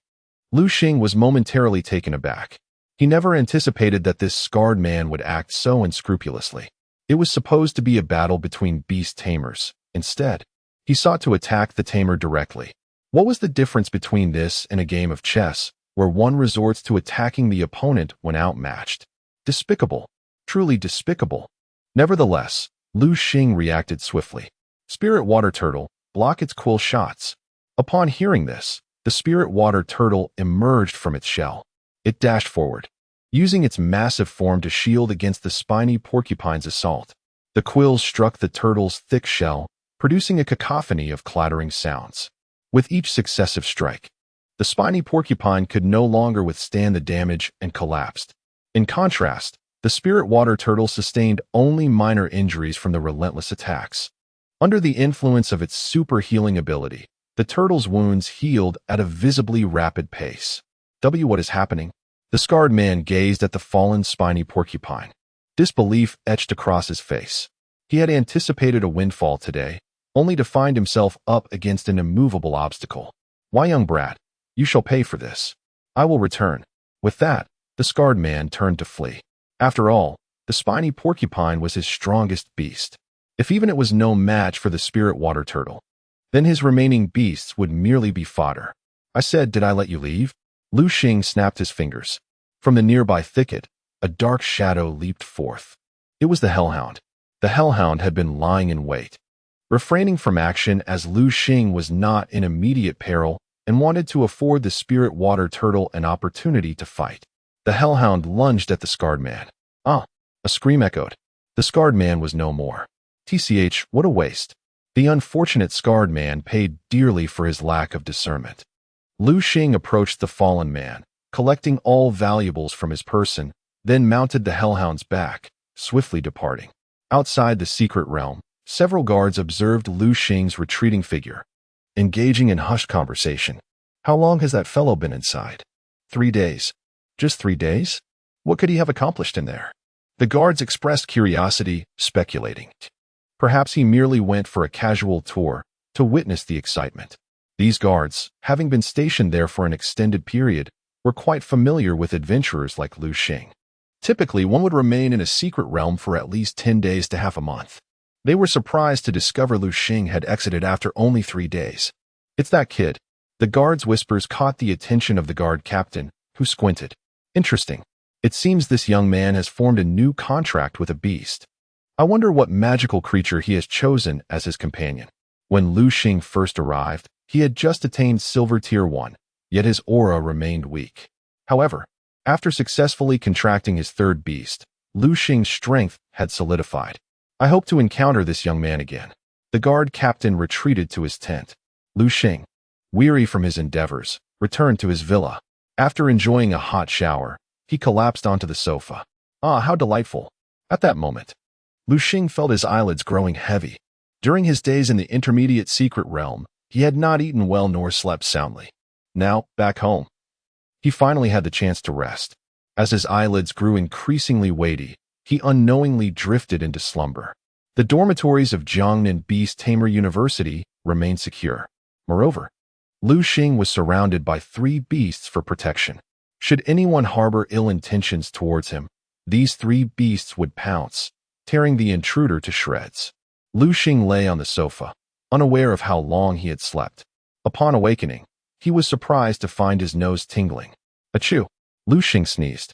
Liu Xing was momentarily taken aback. He never anticipated that this scarred man would act so unscrupulously. It was supposed to be a battle between beast tamers. Instead, he sought to attack the tamer directly. What was the difference between this and a game of chess, where one resorts to attacking the opponent when outmatched? Despicable. Truly despicable. Nevertheless, Liu Xing reacted swiftly. Spirit water turtle, block its quill shots. Upon hearing this, the spirit water turtle emerged from its shell. It dashed forward, using its massive form to shield against the spiny porcupine's assault. The quills struck the turtle's thick shell, producing a cacophony of clattering sounds. With each successive strike, the spiny porcupine could no longer withstand the damage and collapsed. In contrast, the spirit water turtle sustained only minor injuries from the relentless attacks. Under the influence of its super healing ability, the turtle's wounds healed at a visibly rapid pace. What is happening? The scarred man gazed at the fallen spiny porcupine. Disbelief etched across his face. He had anticipated a windfall today, only to find himself up against an immovable obstacle. Why, young brat, you shall pay for this. I will return. With that, the scarred man turned to flee. After all, the spiny porcupine was his strongest beast. If even it was no match for the spirit water turtle, then his remaining beasts would merely be fodder. I said, did I let you leave? Liu Xing snapped his fingers. From the nearby thicket, a dark shadow leaped forth. It was the hellhound. The hellhound had been lying in wait, refraining from action as Liu Xing was not in immediate peril and wanted to afford the spirit water turtle an opportunity to fight. The hellhound lunged at the scarred man. Ah! A scream echoed. The scarred man was no more. TCH, what a waste. The unfortunate scarred man paid dearly for his lack of discernment. Liu Xing approached the fallen man, collecting all valuables from his person, then mounted the hellhound's back, swiftly departing. Outside the secret realm, several guards observed Liu Xing's retreating figure, engaging in hushed conversation. How long has that fellow been inside? 3 days. Just 3 days? What could he have accomplished in there? The guards expressed curiosity, speculating. Perhaps he merely went for a casual tour to witness the excitement. These guards, having been stationed there for an extended period, were quite familiar with adventurers like Liu Xing. Typically, one would remain in a secret realm for at least 10 days to half a month. They were surprised to discover Liu Xing had exited after only 3 days. It's that kid. The guard's whispers caught the attention of the guard captain, who squinted. Interesting. It seems this young man has formed a new contract with a beast. I wonder what magical creature he has chosen as his companion. When Liu Xing first arrived, he had just attained Silver Tier 1, yet his aura remained weak. However, after successfully contracting his third beast, Liu Xing's strength had solidified. I hope to encounter this young man again. The guard captain retreated to his tent. Liu Xing, weary from his endeavors, returned to his villa. After enjoying a hot shower, he collapsed onto the sofa. Ah, how delightful. At that moment, Liu Xing felt his eyelids growing heavy. During his days in the intermediate secret realm, he had not eaten well nor slept soundly. Now, back home, he finally had the chance to rest. As his eyelids grew increasingly weighty, he unknowingly drifted into slumber. The dormitories of Jiangnan Beast Tamer University remained secure. Moreover, Liu Xing was surrounded by 3 beasts for protection. Should anyone harbor ill intentions towards him, these 3 beasts would pounce, tearing the intruder to shreds. Liu Xing lay on the sofa, unaware of how long he had slept. Upon awakening, he was surprised to find his nose tingling. Achoo! Liu Xing sneezed,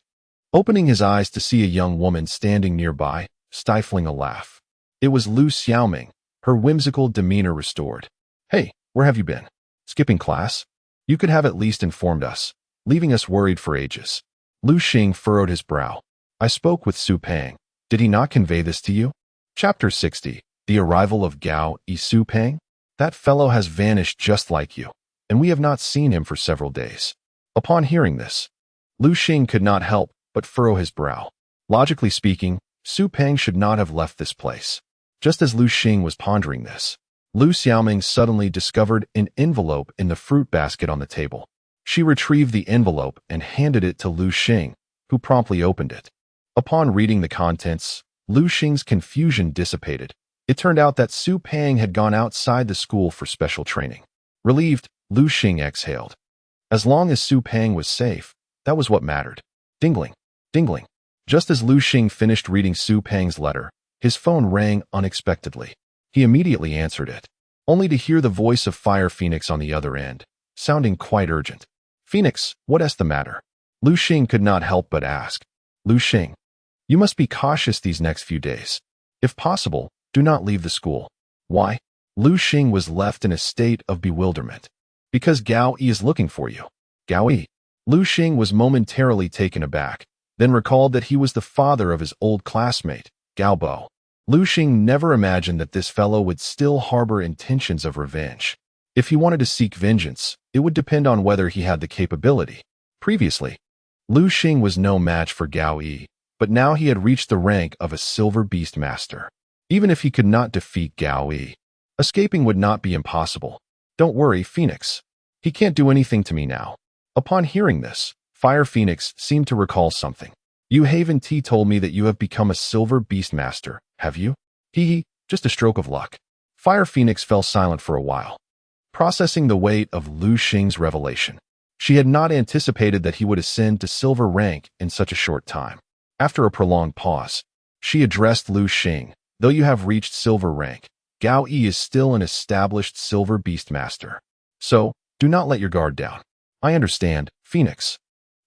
opening his eyes to see a young woman standing nearby, stifling a laugh. It was Liu Xiaoming, her whimsical demeanor restored. Hey, where have you been? Skipping class? You could have at least informed us, leaving us worried for ages. Liu Xing furrowed his brow. I spoke with Su Pang. Did he not convey this to you? Chapter 60. The arrival of Gao Su Pang? That fellow has vanished just like you, and we have not seen him for several days. Upon hearing this, Liu Xing could not help but furrow his brow. Logically speaking, Su Pang should not have left this place. Just as Liu Xing was pondering this, Liu Xiaoming suddenly discovered an envelope in the fruit basket on the table. She retrieved the envelope and handed it to Liu Xing, who promptly opened it. Upon reading the contents, Liu Xing's confusion dissipated. It turned out that Su Pang had gone outside the school for special training. Relieved, Liu Xing exhaled. As long as Su Pang was safe, that was what mattered. Dingling, dingling. Just as Liu Xing finished reading Su Pang's letter, his phone rang unexpectedly. He immediately answered it, only to hear the voice of Fire Phoenix on the other end, sounding quite urgent. Phoenix, what's the matter? Liu Xing could not help but ask. Liu Xing, you must be cautious these next few days. If possible, do not leave the school. Why? Liu Xing was left in a state of bewilderment. Because Gao Yi is looking for you. Gao Yi. Liu Xing was momentarily taken aback, then recalled that he was the father of his old classmate, Gao Bo. Liu Xing never imagined that this fellow would still harbor intentions of revenge. If he wanted to seek vengeance, it would depend on whether he had the capability. Previously, Liu Xing was no match for Gao Yi, but now he had reached the rank of a silver beast master. Even if he could not defeat Gao Yi, escaping would not be impossible. Don't worry, Phoenix. He can't do anything to me now. Upon hearing this, Fire Phoenix seemed to recall something. You Haven T told me that you have become a silver beast master, have you? Hee, just a stroke of luck. Fire Phoenix fell silent for a while, processing the weight of Liu Xing's revelation. She had not anticipated that he would ascend to silver rank in such a short time. After a prolonged pause, she addressed Liu Xing. Though you have reached silver rank, Gao Yi is still an established silver beast master. So, do not let your guard down. I understand, Phoenix.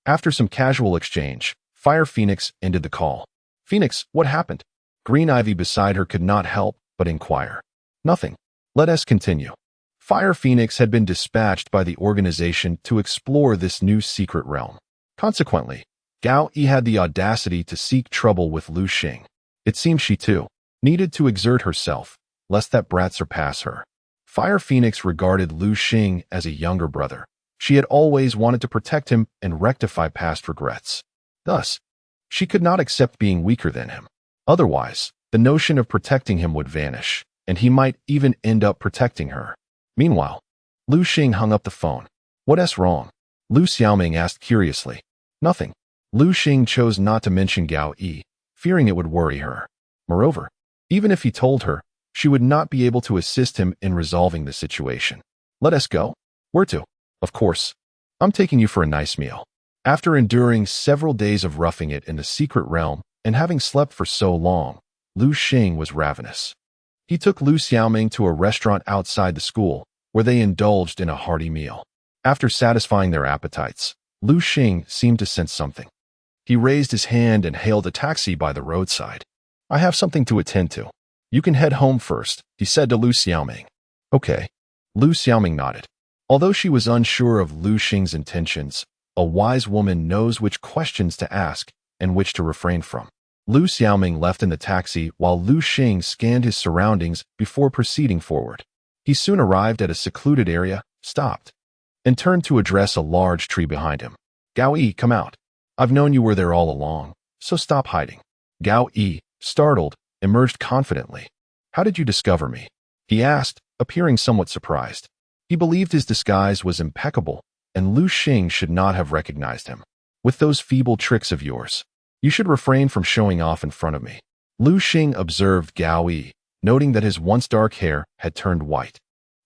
After some casual exchange, Fire Phoenix ended the call. Phoenix, what happened? Green Ivy beside her could not help but inquire. Nothing. Let us continue. Fire Phoenix had been dispatched by the organization to explore this new secret realm. Consequently, Gao Yi had the audacity to seek trouble with Liu Xing. It seemed she, too, needed to exert herself, lest that brat surpass her. Fire Phoenix regarded Liu Xing as a younger brother. She had always wanted to protect him and rectify past regrets. Thus, she could not accept being weaker than him. Otherwise, the notion of protecting him would vanish, and he might even end up protecting her. Meanwhile, Liu Xing hung up the phone. What's wrong? Liu Xiaoming asked curiously. Nothing. Liu Xing chose not to mention Gao Yi, fearing it would worry her. Moreover, even if he told her, she would not be able to assist him in resolving the situation. Let us go. Where to? Of course. I'm taking you for a nice meal. After enduring several days of roughing it in the secret realm and having slept for so long, Liu Xing was ravenous. He took Liu Xiaoming to a restaurant outside the school, where they indulged in a hearty meal. After satisfying their appetites, Liu Xing seemed to sense something. He raised his hand and hailed a taxi by the roadside. I have something to attend to. You can head home first, he said to Liu Xiaoming. Okay. Liu Xiaoming nodded. Although she was unsure of Liu Xing's intentions, a wise woman knows which questions to ask and which to refrain from. Liu Xiaoming left in the taxi while Liu Xing scanned his surroundings before proceeding forward. He soon arrived at a secluded area, stopped, and turned to address a large tree behind him. Gao Yi, come out. I've known you were there all along, so stop hiding. Gao Yi, startled, emerged confidently. How did you discover me? He asked, appearing somewhat surprised. He believed his disguise was impeccable, and Liu Xing should not have recognized him. With those feeble tricks of yours, you should refrain from showing off in front of me. Liu Xing observed Gao Yi, noting that his once dark hair had turned white.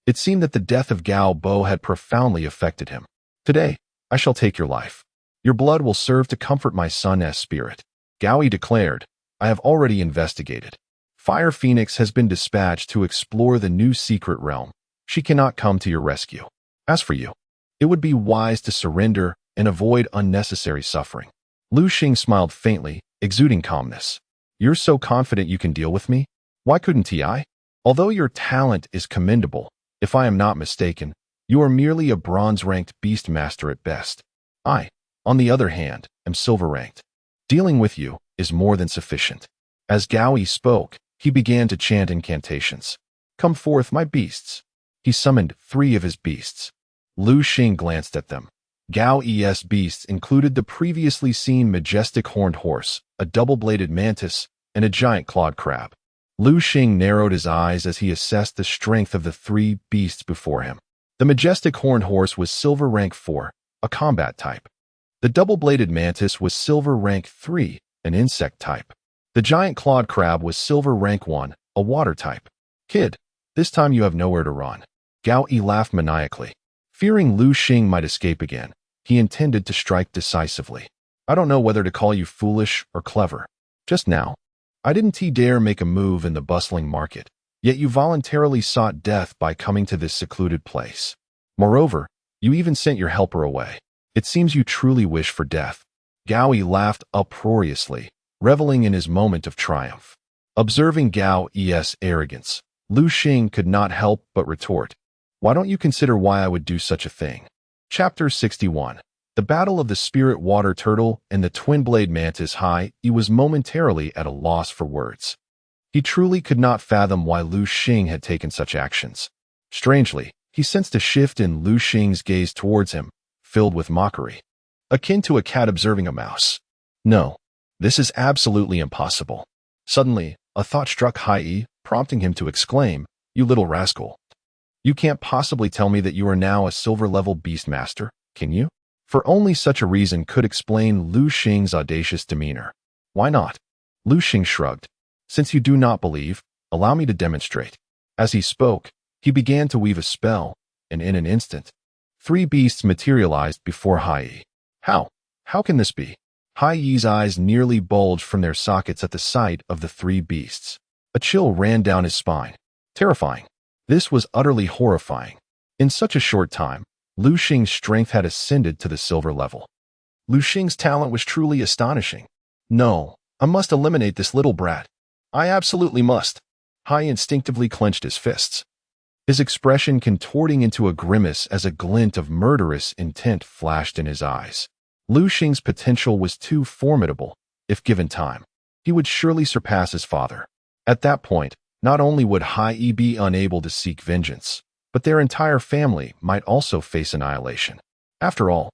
It seemed that the death of Gao Bo had profoundly affected him. Today, I shall take your life. Your blood will serve to comfort my son's spirit. Gao Yi declared, I have already investigated. Fire Phoenix has been dispatched to explore the new secret realm. She cannot come to your rescue. As for you, it would be wise to surrender and avoid unnecessary suffering. Liu Xing smiled faintly, exuding calmness. You're so confident you can deal with me? Why couldn't I? Although your talent is commendable, if I am not mistaken, you are merely a bronze-ranked beast master at best. I, on the other hand, am silver-ranked. Dealing with you is more than sufficient. As Gao Yi spoke, he began to chant incantations. Come forth, my beasts. He summoned 3 of his beasts. Liu Xing glanced at them. Gao Yi's beasts included the previously seen majestic horned horse, a double-bladed mantis, and a giant clawed crab. Liu Xing narrowed his eyes as he assessed the strength of the 3 beasts before him. The majestic horned horse was silver rank 4, a combat type. The double-bladed mantis was silver rank 3, an insect type. The giant clawed crab was silver rank 1, a water type. Kid, this time you have nowhere to run. Gao Yi laughed maniacally. Fearing Liu Xing might escape again, he intended to strike decisively. I don't know whether to call you foolish or clever. Just now, I didn't dare make a move in the bustling market, yet you voluntarily sought death by coming to this secluded place. Moreover, you even sent your helper away. It seems you truly wish for death. Gao Yi laughed uproariously, reveling in his moment of triumph. Observing Gao's arrogance, Liu Xing could not help but retort, "Why don't you consider why I would do such a thing?" Chapter 61. The Battle of the Spirit Water Turtle and the Twin-Blade Mantis. He was momentarily at a loss for words. He truly could not fathom why Liu Xing had taken such actions. Strangely, he sensed a shift in Liu Xing's gaze towards him, filled with mockery, akin to a cat observing a mouse. No, this is absolutely impossible. Suddenly, a thought struck Hai, prompting him to exclaim, "You little rascal. You can't possibly tell me that you are now a silver-level beast master, can you?" For only such a reason could explain Liu Xing's audacious demeanor. "Why not?" Liu Xing shrugged. "Since you do not believe, allow me to demonstrate." As he spoke, he began to weave a spell, and in an instant, 3 beasts materialized before Hai. How can this be? Hai's eyes nearly bulged from their sockets at the sight of the 3 beasts. A chill ran down his spine. Terrifying. This was utterly horrifying. In such a short time, Liu Xing's strength had ascended to the silver level. Liu Xing's talent was truly astonishing. "No, I must eliminate this little brat. I absolutely must." Hai instinctively clenched his fists, his expression contorting into a grimace as a glint of murderous intent flashed in his eyes. Liu Xing's potential was too formidable. If given time, he would surely surpass his father. At that point, not only would Hai be unable to seek vengeance, but their entire family might also face annihilation. After all,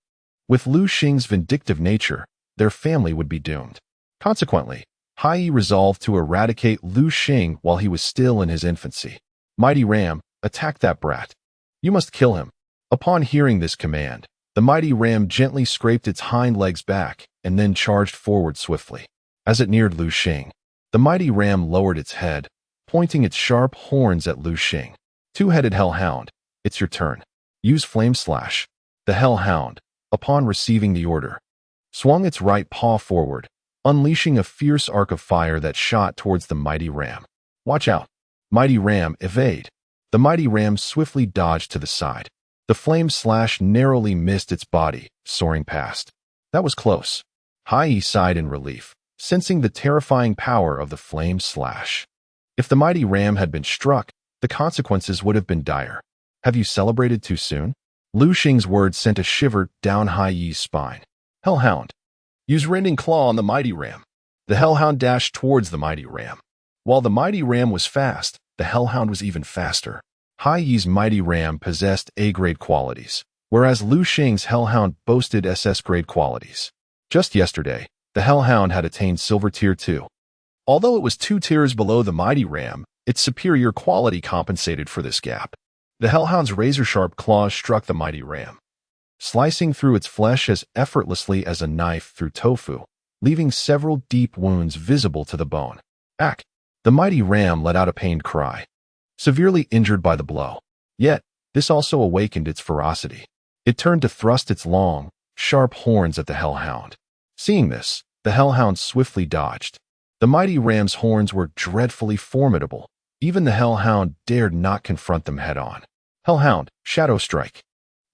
with Liu Xing's vindictive nature, their family would be doomed. Consequently, Hai resolved to eradicate Liu Xing while he was still in his infancy. "Mighty Ram, attack that brat. You must kill him." Upon hearing this command, the mighty ram gently scraped its hind legs back and then charged forward swiftly. As it neared Liu Xing, the mighty ram lowered its head, pointing its sharp horns at Liu Xing. "Two-headed hellhound, it's your turn. Use flame slash." The hellhound, upon receiving the order, swung its right paw forward, unleashing a fierce arc of fire that shot towards the mighty ram. "Watch out. Mighty ram, evade." The mighty ram swiftly dodged to the side. The flame slash narrowly missed its body, soaring past. That was close. Hai sighed in relief, sensing the terrifying power of the flame slash. If the mighty ram had been struck, the consequences would have been dire. "Have you celebrated too soon?" Liu Xing's words sent a shiver down Hai's spine. "Hellhound, use rending claw on the mighty ram." The hellhound dashed towards the mighty ram. While the mighty ram was fast, the hellhound was even faster. Hai's mighty ram possessed A-grade qualities, whereas Liu Xing's hellhound boasted SS-grade qualities. Just yesterday, the hellhound had attained silver tier 2. Although it was 2 tiers below the mighty ram, its superior quality compensated for this gap. The hellhound's razor-sharp claws struck the mighty ram, slicing through its flesh as effortlessly as a knife through tofu, leaving several deep wounds visible to the bone. "Ack!" The mighty ram let out a pained cry, severely injured by the blow. Yet, this also awakened its ferocity. It turned to thrust its long, sharp horns at the hellhound. Seeing this, the hellhound swiftly dodged. The mighty ram's horns were dreadfully formidable. Even the hellhound dared not confront them head-on. "Hellhound, shadow strike."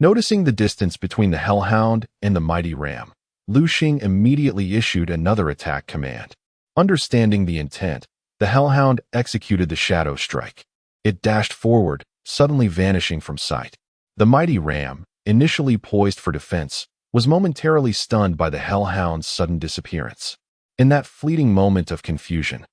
Noticing the distance between the hellhound and the mighty ram, Liu Xing immediately issued another attack command. Understanding the intent, the hellhound executed the shadow strike. It dashed forward, suddenly vanishing from sight. The mighty ram, initially poised for defense, was momentarily stunned by the hellhound's sudden disappearance. In that fleeting moment of confusion,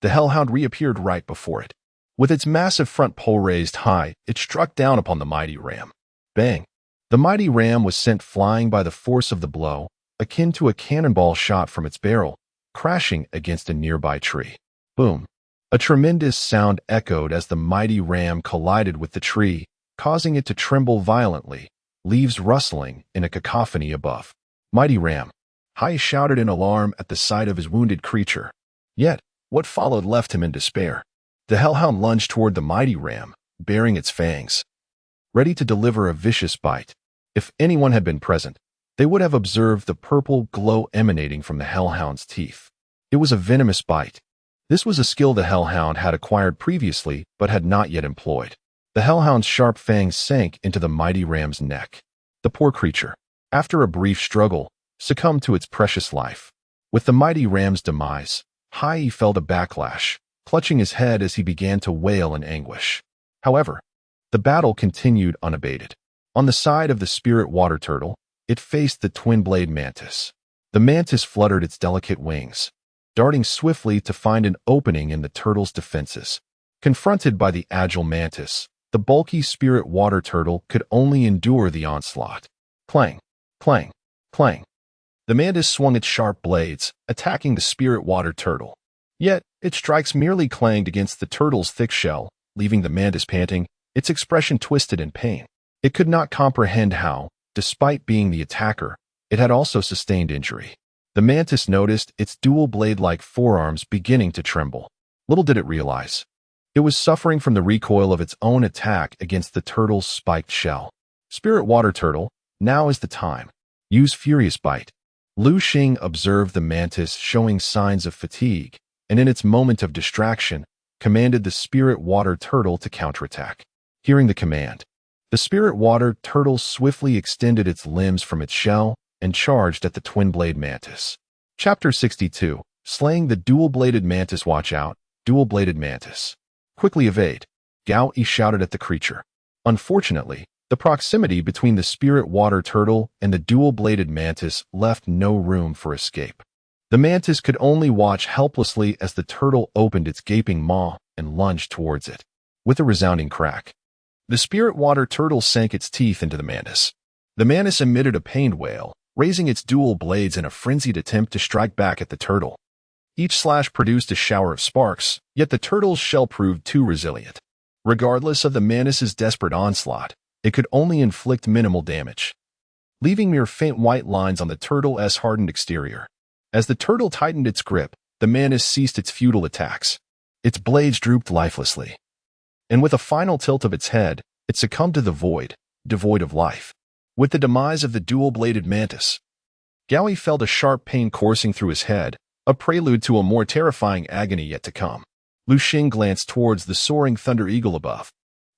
the hellhound reappeared right before it. With its massive front paw raised high, it struck down upon the mighty ram. Bang! The mighty ram was sent flying by the force of the blow, akin to a cannonball shot from its barrel, crashing against a nearby tree. Boom! A tremendous sound echoed as the mighty ram collided with the tree, causing it to tremble violently, leaves rustling in a cacophony above. "Mighty ram!" Hai shouted in alarm at the sight of his wounded creature. Yet, what followed left him in despair. The hellhound lunged toward the mighty ram, baring its fangs, ready to deliver a vicious bite. If anyone had been present, they would have observed the purple glow emanating from the hellhound's teeth. It was a venomous bite. This was a skill the hellhound had acquired previously but had not yet employed. The hellhound's sharp fangs sank into the mighty ram's neck. The poor creature, after a brief struggle, succumbed to its precious life. With the mighty ram's demise, Hai felt a backlash, clutching his head as he began to wail in anguish. However, the battle continued unabated. On the side of the spirit water turtle, it faced the twin-blade mantis. The mantis fluttered its delicate wings, darting swiftly to find an opening in the turtle's defenses. Confronted by the agile mantis, the bulky spirit water turtle could only endure the onslaught. Clang, clang, clang. The mantis swung its sharp blades, attacking the spirit water turtle. Yet, its strikes merely clanged against the turtle's thick shell, leaving the mantis panting, its expression twisted in pain. It could not comprehend how, despite being the attacker, it had also sustained injury. The mantis noticed its dual blade-like forearms beginning to tremble. Little did it realize, it was suffering from the recoil of its own attack against the turtle's spiked shell. Spirit water turtle, now is the time. Use furious bite. Liu Xing observed the mantis showing signs of fatigue, and in its moment of distraction, commanded the spirit water turtle to counterattack. Hearing the command, the spirit water turtle swiftly extended its limbs from its shell and charged at the twin-blade mantis. Chapter 62. Slaying the dual-bladed mantis. Watch out, dual-bladed mantis. Quickly evade, Gao Bo shouted at the creature. Unfortunately, the proximity between the spirit water turtle and the dual-bladed mantis left no room for escape. The mantis could only watch helplessly as the turtle opened its gaping maw and lunged towards it. With a resounding crack, the spirit water turtle sank its teeth into the mantis. The mantis emitted a pained wail, raising its dual blades in a frenzied attempt to strike back at the turtle. Each slash produced a shower of sparks, yet the turtle's shell proved too resilient. Regardless of the mantis's desperate onslaught, it could only inflict minimal damage, leaving mere faint white lines on the turtle's hardened exterior. As the turtle tightened its grip, the mantis ceased its futile attacks. Its blades drooped lifelessly, and with a final tilt of its head, it succumbed to the void, devoid of life. With the demise of the dual-bladed mantis, Gao Bo felt a sharp pain coursing through his head, a prelude to a more terrifying agony yet to come. Liu Xing glanced towards the soaring Thunder Eagle above.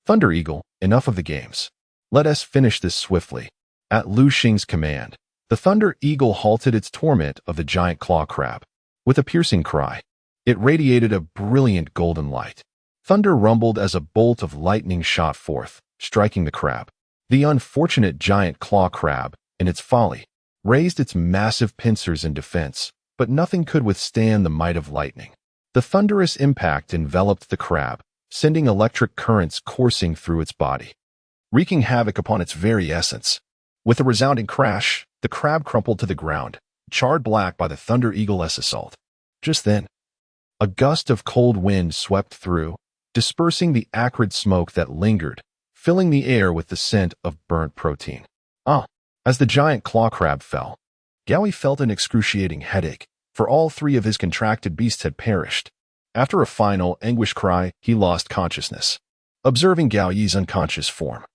Thunder Eagle, enough of the games. Let us finish this swiftly. At Liu Xing's command, the Thunder Eagle halted its torment of the giant claw crab. With a piercing cry, it radiated a brilliant golden light. Thunder rumbled as a bolt of lightning shot forth, striking the crab. The unfortunate giant claw crab, in its folly, raised its massive pincers in defense, but nothing could withstand the might of lightning. The thunderous impact enveloped the crab, sending electric currents coursing through its body, wreaking havoc upon its very essence. With a resounding crash, the crab crumpled to the ground, charred black by the Thunder Eagle's assault. Just then, a gust of cold wind swept through, dispersing the acrid smoke that lingered, filling the air with the scent of burnt protein. As the giant claw crab fell, Gao Bo felt an excruciating headache, for all three of his contracted beasts had perished. After a final, anguished cry, he lost consciousness. Observing Gao Bo's unconscious form,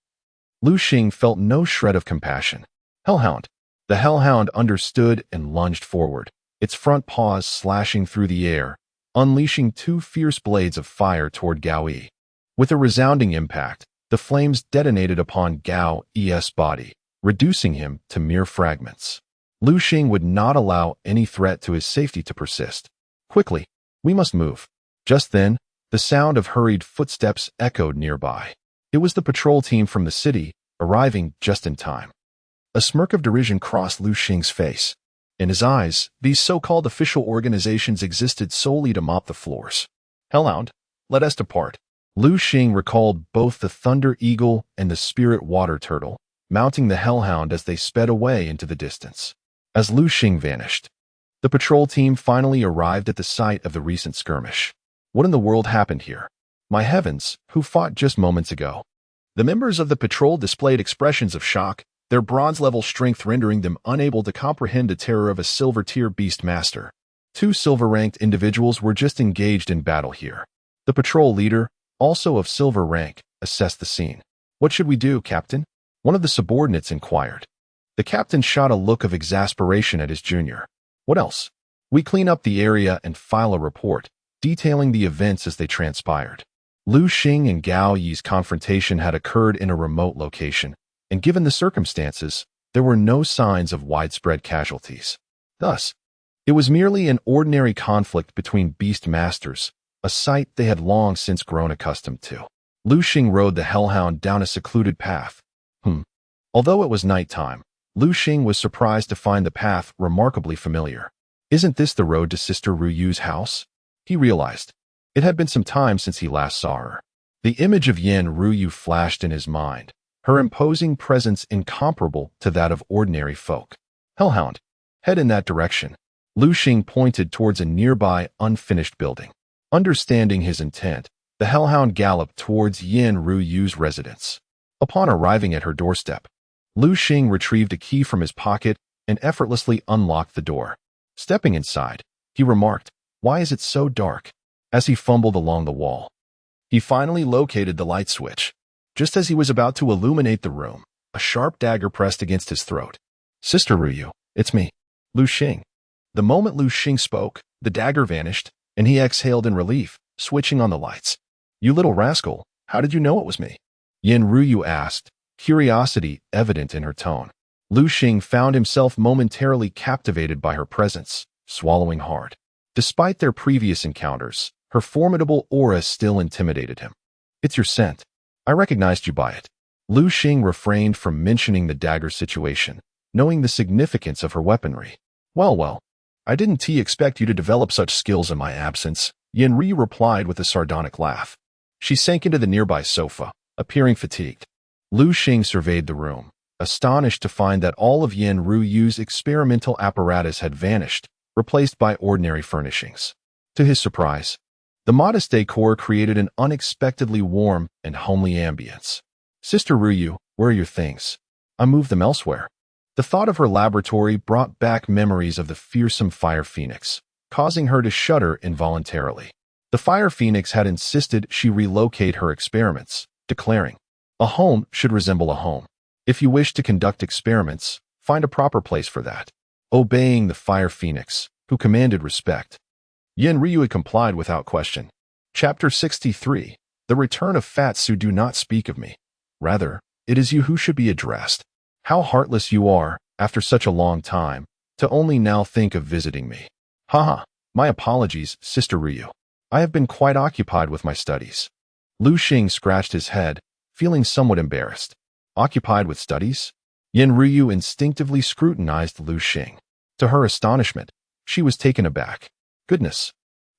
Liu Xing felt no shred of compassion. Hellhound. The hellhound understood and lunged forward, its front paws slashing through the air, unleashing two fierce blades of fire toward Gao Bo. With a resounding impact, the flames detonated upon Gao Bo's body, reducing him to mere fragments. Liu Xing would not allow any threat to his safety to persist. Quickly, we must move. Just then, the sound of hurried footsteps echoed nearby. It was the patrol team from the city, arriving just in time. A smirk of derision crossed Liu Xing's face. In his eyes, these so-called official organizations existed solely to mop the floors. Hellhound, let us depart. Liu Xing recalled both the Thunder Eagle and the Spirit Water Turtle, mounting the Hellhound as they sped away into the distance. As Liu Xing vanished, the patrol team finally arrived at the site of the recent skirmish. What in the world happened here? My heavens, who fought just moments ago? The members of the patrol displayed expressions of shock, their bronze-level strength rendering them unable to comprehend the terror of a silver-tier beast master. Two silver-ranked individuals were just engaged in battle here. The patrol leader, also of silver rank, assessed the scene. What should we do, Captain? One of the subordinates inquired. The captain shot a look of exasperation at his junior. What else? We clean up the area and file a report, detailing the events as they transpired. Liu Xing and Gao Bo's confrontation had occurred in a remote location, and given the circumstances, there were no signs of widespread casualties. Thus, it was merely an ordinary conflict between beast masters, a sight they had long since grown accustomed to. Liu Xing rode the hellhound down a secluded path. Although it was nighttime, Liu Xing was surprised to find the path remarkably familiar. Isn't this the road to Sister Ruyu's house? He realized. It had been some time since he last saw her. The image of Yin Ruyu flashed in his mind, her imposing presence incomparable to that of ordinary folk. Hellhound, head in that direction. Liu Xing pointed towards a nearby unfinished building. Understanding his intent, the hellhound galloped towards Yin Ruyu's residence. Upon arriving at her doorstep, Liu Xing retrieved a key from his pocket and effortlessly unlocked the door. Stepping inside, he remarked, "Why is it so dark?" As he fumbled along the wall. He finally located the light switch. Just as he was about to illuminate the room, a sharp dagger pressed against his throat. "Sister Ruyu, it's me, Liu Xing." The moment Liu Xing spoke, the dagger vanished, and he exhaled in relief, switching on the lights. "You little rascal, how did you know it was me?" Yin Ruyu asked, curiosity evident in her tone. Liu Xing found himself momentarily captivated by her presence, swallowing hard. Despite their previous encounters, her formidable aura still intimidated him. "It's your scent. I recognized you by it." Liu Xing refrained from mentioning the dagger situation, knowing the significance of her weaponry. Well, I didn't expect you to develop such skills in my absence," Yin Ryu replied with a sardonic laugh. She sank into the nearby sofa, appearing fatigued. Liu Xing surveyed the room, astonished to find that all of Yin Ruyu's experimental apparatus had vanished, replaced by ordinary furnishings. To his surprise, the modest decor created an unexpectedly warm and homely ambience. "Sister Ruyu, where are your things? I moved them elsewhere." The thought of her laboratory brought back memories of the fearsome fire phoenix, causing her to shudder involuntarily. The fire phoenix had insisted she relocate her experiments, declaring, "A home should resemble a home. If you wish to conduct experiments, find a proper place for that." Obeying the fire phoenix, who commanded respect, Yin Ryu had complied without question. Chapter 63. The Return of Fatsu. "Do not speak of me. Rather, it is you who should be addressed. How heartless you are, after such a long time, to only now think of visiting me." "Haha, my apologies, Sister Ryu. I have been quite occupied with my studies." Liu Xing scratched his head, feeling somewhat embarrassed. Occupied with studies? Yin Ryu instinctively scrutinized Liu Xing. To her astonishment, she was taken aback. "Goodness,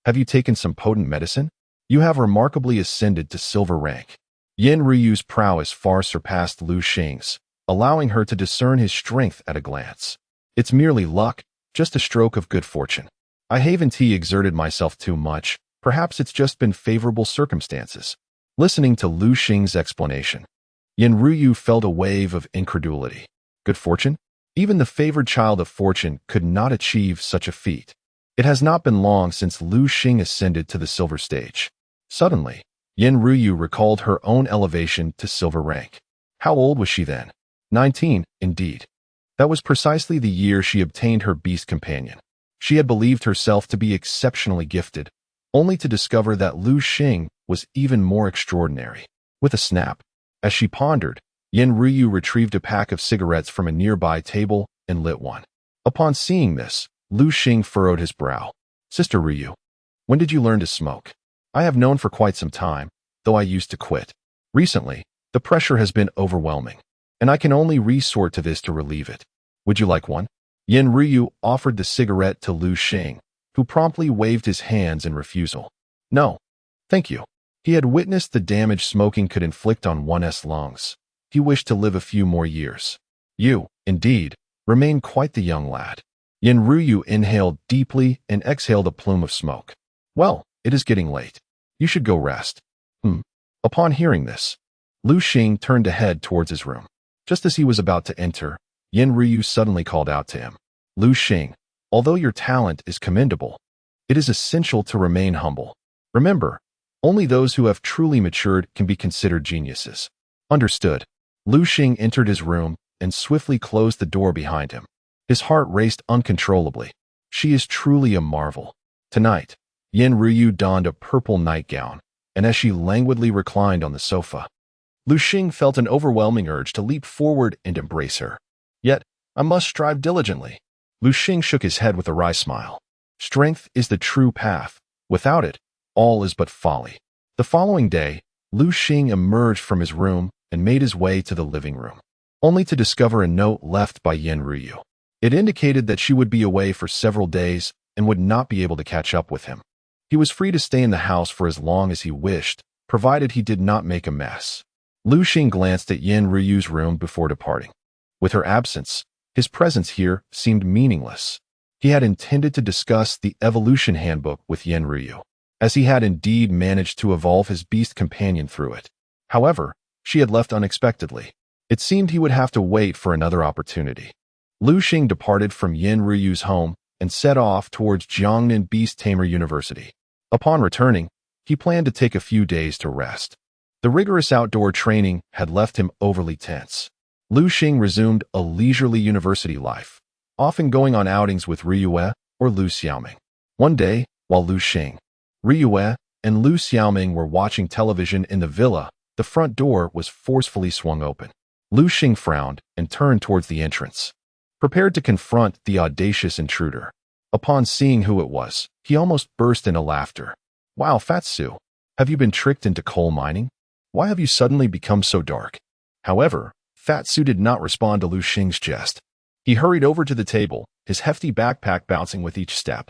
have you taken some potent medicine? You have remarkably ascended to silver rank." Yin Ryu's prowess far surpassed Liu Xing's, allowing her to discern his strength at a glance. "It's merely luck, just a stroke of good fortune. I haven't exerted myself too much, perhaps it's just been favorable circumstances." Listening to Liu Xing's explanation, Yin Ryu felt a wave of incredulity. Good fortune? Even the favored child of fortune could not achieve such a feat. It has not been long since Liu Xing ascended to the silver stage. Suddenly, Yin Ryu recalled her own elevation to silver rank. How old was she then? 19, indeed. That was precisely the year she obtained her beast companion. She had believed herself to be exceptionally gifted, only to discover that Liu Xing was even more extraordinary. With a snap, as she pondered, Yin Ryu retrieved a pack of cigarettes from a nearby table and lit one. Upon seeing this, Liu Xing furrowed his brow. "Sister Ryu, when did you learn to smoke?" "I have known for quite some time, though I used to quit. Recently, the pressure has been overwhelming, and I can only resort to this to relieve it. Would you like one?" Yin Ryu offered the cigarette to Liu Xing, who promptly waved his hands in refusal. "No, thank you." He had witnessed the damage smoking could inflict on one's lungs. He wished to live a few more years. "You, indeed, remain quite the young lad." Yin Ryu inhaled deeply and exhaled a plume of smoke. "Well, it is getting late. You should go rest." Upon hearing this, Liu Xing turned to head towards his room. Just as he was about to enter, Yin Ryu suddenly called out to him. "Liu Xing, although your talent is commendable, it is essential to remain humble. Remember, only those who have truly matured can be considered geniuses." "Understood." Liu Xing entered his room and swiftly closed the door behind him. His heart raced uncontrollably. She is truly a marvel. Tonight, Yin Ryu donned a purple nightgown, and as she languidly reclined on the sofa, Liu Xing felt an overwhelming urge to leap forward and embrace her. "Yet, I must strive diligently." Liu Xing shook his head with a wry smile. "Strength is the true path. Without it, all is but folly. The following day, Liu Xing emerged from his room and made his way to the living room, only to discover a note left by Yen Ryu. It indicated that she would be away for several days and would not be able to catch up with him. He was free to stay in the house for as long as he wished, provided he did not make a mess. Liu Xing glanced at Yen Ryu's room before departing. With her absence, his presence here seemed meaningless. He had intended to discuss the evolution handbook with Yen Ryu, as he had indeed managed to evolve his beast companion through it. However, she had left unexpectedly. It seemed he would have to wait for another opportunity. Liu Xing departed from Yen Ryu's home and set off towards Jiangnan Beast Tamer University. Upon returning, he planned to take a few days to rest. The rigorous outdoor training had left him overly tense. Liu Xing resumed a leisurely university life, often going on outings with Ryu or Liu Xiaoming. One day, while Liu Xing, Ryu and Liu Xiaoming were watching television in the villa, the front door was forcefully swung open. Liu Xing frowned and turned towards the entrance, prepared to confront the audacious intruder. Upon seeing who it was, he almost burst into laughter. "Wow, Fatsu, have you been tricked into coal mining? Why have you suddenly become so dark?" However, Fatsu did not respond to Liu Xing's jest. He hurried over to the table, his hefty backpack bouncing with each step.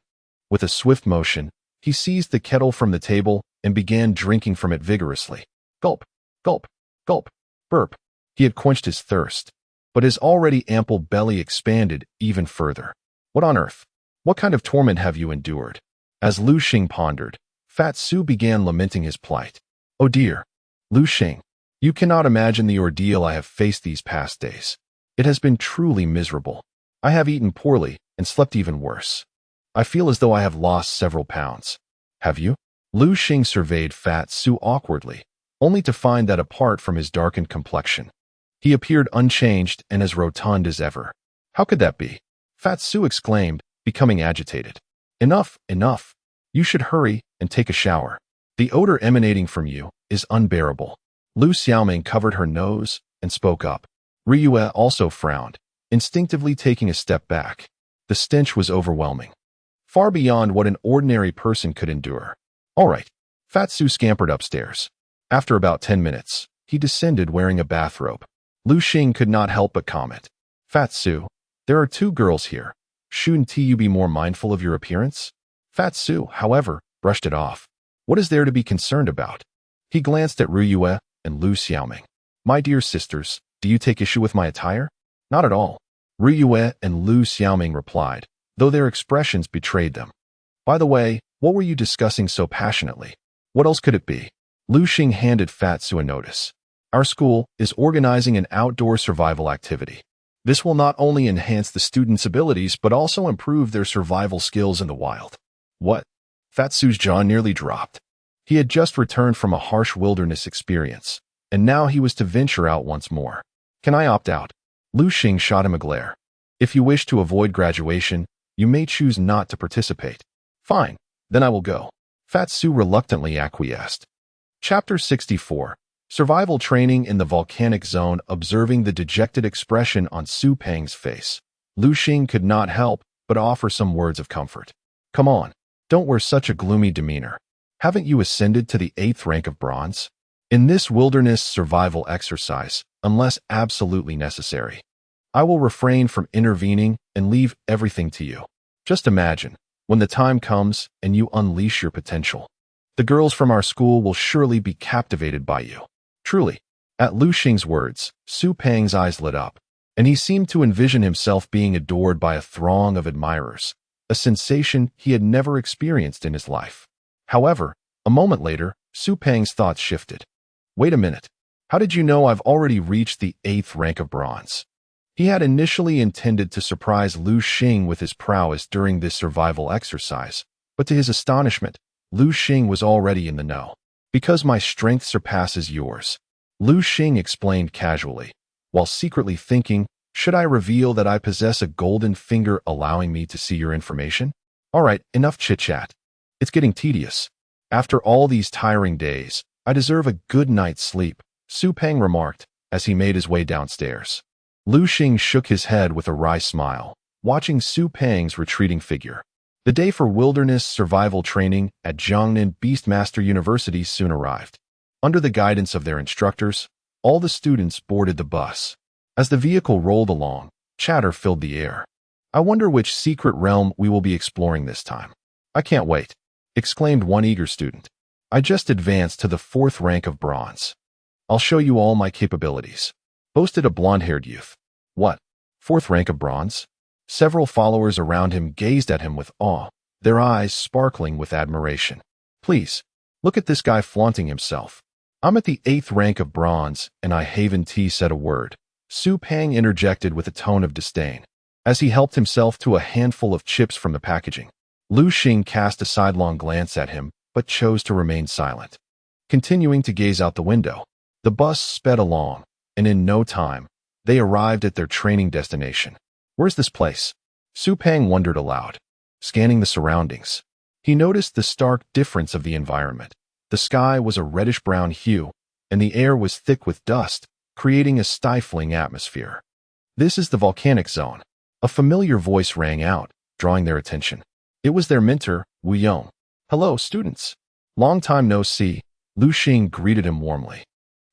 With a swift motion, he seized the kettle from the table and began drinking from it vigorously. Gulp, gulp, gulp, burp. He had quenched his thirst, but his already ample belly expanded even further. What on earth? What kind of torment have you endured? As Liu Xing pondered, Fatsu began lamenting his plight. Oh dear, Liu Xing, you cannot imagine the ordeal I have faced these past days. It has been truly miserable. I have eaten poorly and slept even worse. I feel as though I have lost several pounds. Have you? Liu Xing surveyed Fatsu awkwardly, only to find that apart from his darkened complexion, he appeared unchanged and as rotund as ever. How could that be? Fatsu exclaimed, becoming agitated. Enough, enough. You should hurry and take a shower. The odor emanating from you is unbearable. Liu Xiaoming covered her nose and spoke up. Ryu also frowned, instinctively taking a step back. The stench was overwhelming, far beyond what an ordinary person could endure. All right. Fatsu scampered upstairs. After about 10 minutes, he descended wearing a bathrobe. Liu Xing could not help but comment. Fatsu, there are 2 girls here. Shouldn't you be more mindful of your appearance? Fatsu, however, brushed it off. What is there to be concerned about? He glanced at Ryu and Liu Xiaoming. My dear sisters, do you take issue with my attire? Not at all. Ryu and Liu Xiaoming replied, though their expressions betrayed them. By the way, what were you discussing so passionately? What else could it be? Liu Xing handed Fatsu a notice. Our school is organizing an outdoor survival activity. This will not only enhance the students' abilities, but also improve their survival skills in the wild. What? Fatsu's jaw nearly dropped. He had just returned from a harsh wilderness experience, and now he was to venture out once more. Can I opt out? Liu Xing shot him a glare. If you wish to avoid graduation, you may choose not to participate. Fine, then I will go. Fatsu reluctantly acquiesced. Chapter 64. Survival Training in the Volcanic Zone. Observing the dejected expression on Su Peng's face, Liu Xing could not help but offer some words of comfort. Come on, don't wear such a gloomy demeanor. Haven't you ascended to the 8th rank of bronze? In this wilderness survival exercise, unless absolutely necessary, I will refrain from intervening and leave everything to you. Just imagine, when the time comes and you unleash your potential, the girls from our school will surely be captivated by you. Truly. At Liu Xing's words, Su Peng's eyes lit up, and he seemed to envision himself being adored by a throng of admirers, a sensation he had never experienced in his life. However, a moment later, Su Peng's thoughts shifted. Wait a minute. How did you know I've already reached the 8th rank of bronze? He had initially intended to surprise Liu Xing with his prowess during this survival exercise, but to his astonishment, Liu Xing was already in the know. Because my strength surpasses yours, Liu Xing explained casually, while secretly thinking, should I reveal that I possess a golden finger allowing me to see your information? All right, enough chit-chat. It's getting tedious. After all these tiring days, I deserve a good night's sleep, Su Peng remarked as he made his way downstairs. Liu Xing shook his head with a wry smile, watching Su Peng's retreating figure. The day for wilderness survival training at Jiangnan Beastmaster University soon arrived. Under the guidance of their instructors, all the students boarded the bus. As the vehicle rolled along, chatter filled the air. "I wonder which secret realm we will be exploring this time. I can't wait," exclaimed one eager student. "I just advanced to the 4th rank of bronze. I'll show you all my capabilities," boasted a blonde-haired youth. "What? 4th rank of bronze?" Several followers around him gazed at him with awe, their eyes sparkling with admiration. "Please, look at this guy flaunting himself. I'm at the 8th rank of bronze, and I haven't said a word," Su Pang interjected with a tone of disdain, as he helped himself to a handful of chips from the packaging. Liu Xing cast a sidelong glance at him, but chose to remain silent. Continuing to gaze out the window, the bus sped along, and in no time, they arrived at their training destination. "Where's this place?" Su Pang wondered aloud. Scanning the surroundings, he noticed the stark difference of the environment. The sky was a reddish-brown hue, and the air was thick with dust, creating a stifling atmosphere. "This is the volcanic zone." A familiar voice rang out, drawing their attention. It was their mentor, Willow. "Hello, students. Long time no see," Liu Xing greeted him warmly.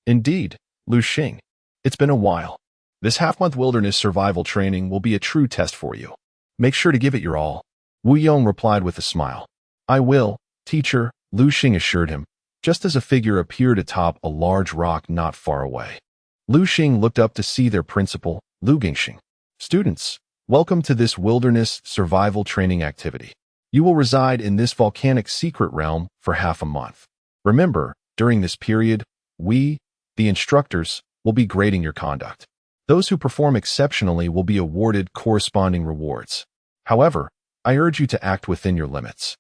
"Indeed, Liu Xing. It's been a while. This half-month wilderness survival training will be a true test for you. Make sure to give it your all," Wu Yong replied with a smile. "I will, teacher," Liu Xing assured him, just as a figure appeared atop a large rock not far away. Liu Xing looked up to see their principal, Liu Xing. "Students, welcome to this wilderness survival training activity. You will reside in this volcanic secret realm for half a month. Remember, during this period, we, the instructors, will be grading your conduct. Those who perform exceptionally will be awarded corresponding rewards. However, I urge you to act within your limits.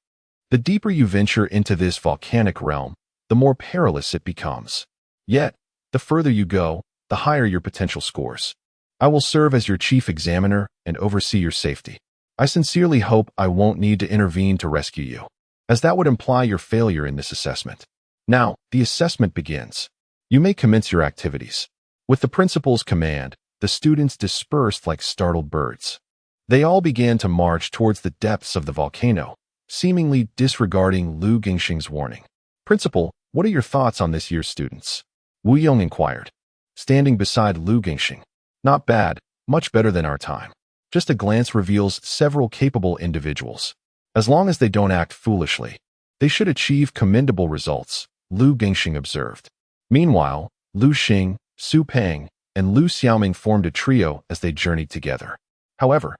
The deeper you venture into this volcanic realm, the more perilous it becomes. Yet, the further you go, the higher your potential scores. I will serve as your chief examiner and oversee your safety. I sincerely hope I won't need to intervene to rescue you, as that would imply your failure in this assessment. Now, the assessment begins. You may commence your activities." With the principal's command, the students dispersed like startled birds. They all began to march towards the depths of the volcano, seemingly disregarding Liu Xing's warning. "Principal, what are your thoughts on this year's students?" Wu Yong inquired, standing beside Liu Xing. "Not bad, much better than our time. Just a glance reveals several capable individuals. As long as they don't act foolishly, they should achieve commendable results," Liu Xing observed. Meanwhile, Liu Xing, Su Pang, and Liu Xiaoming formed a trio as they journeyed together. However,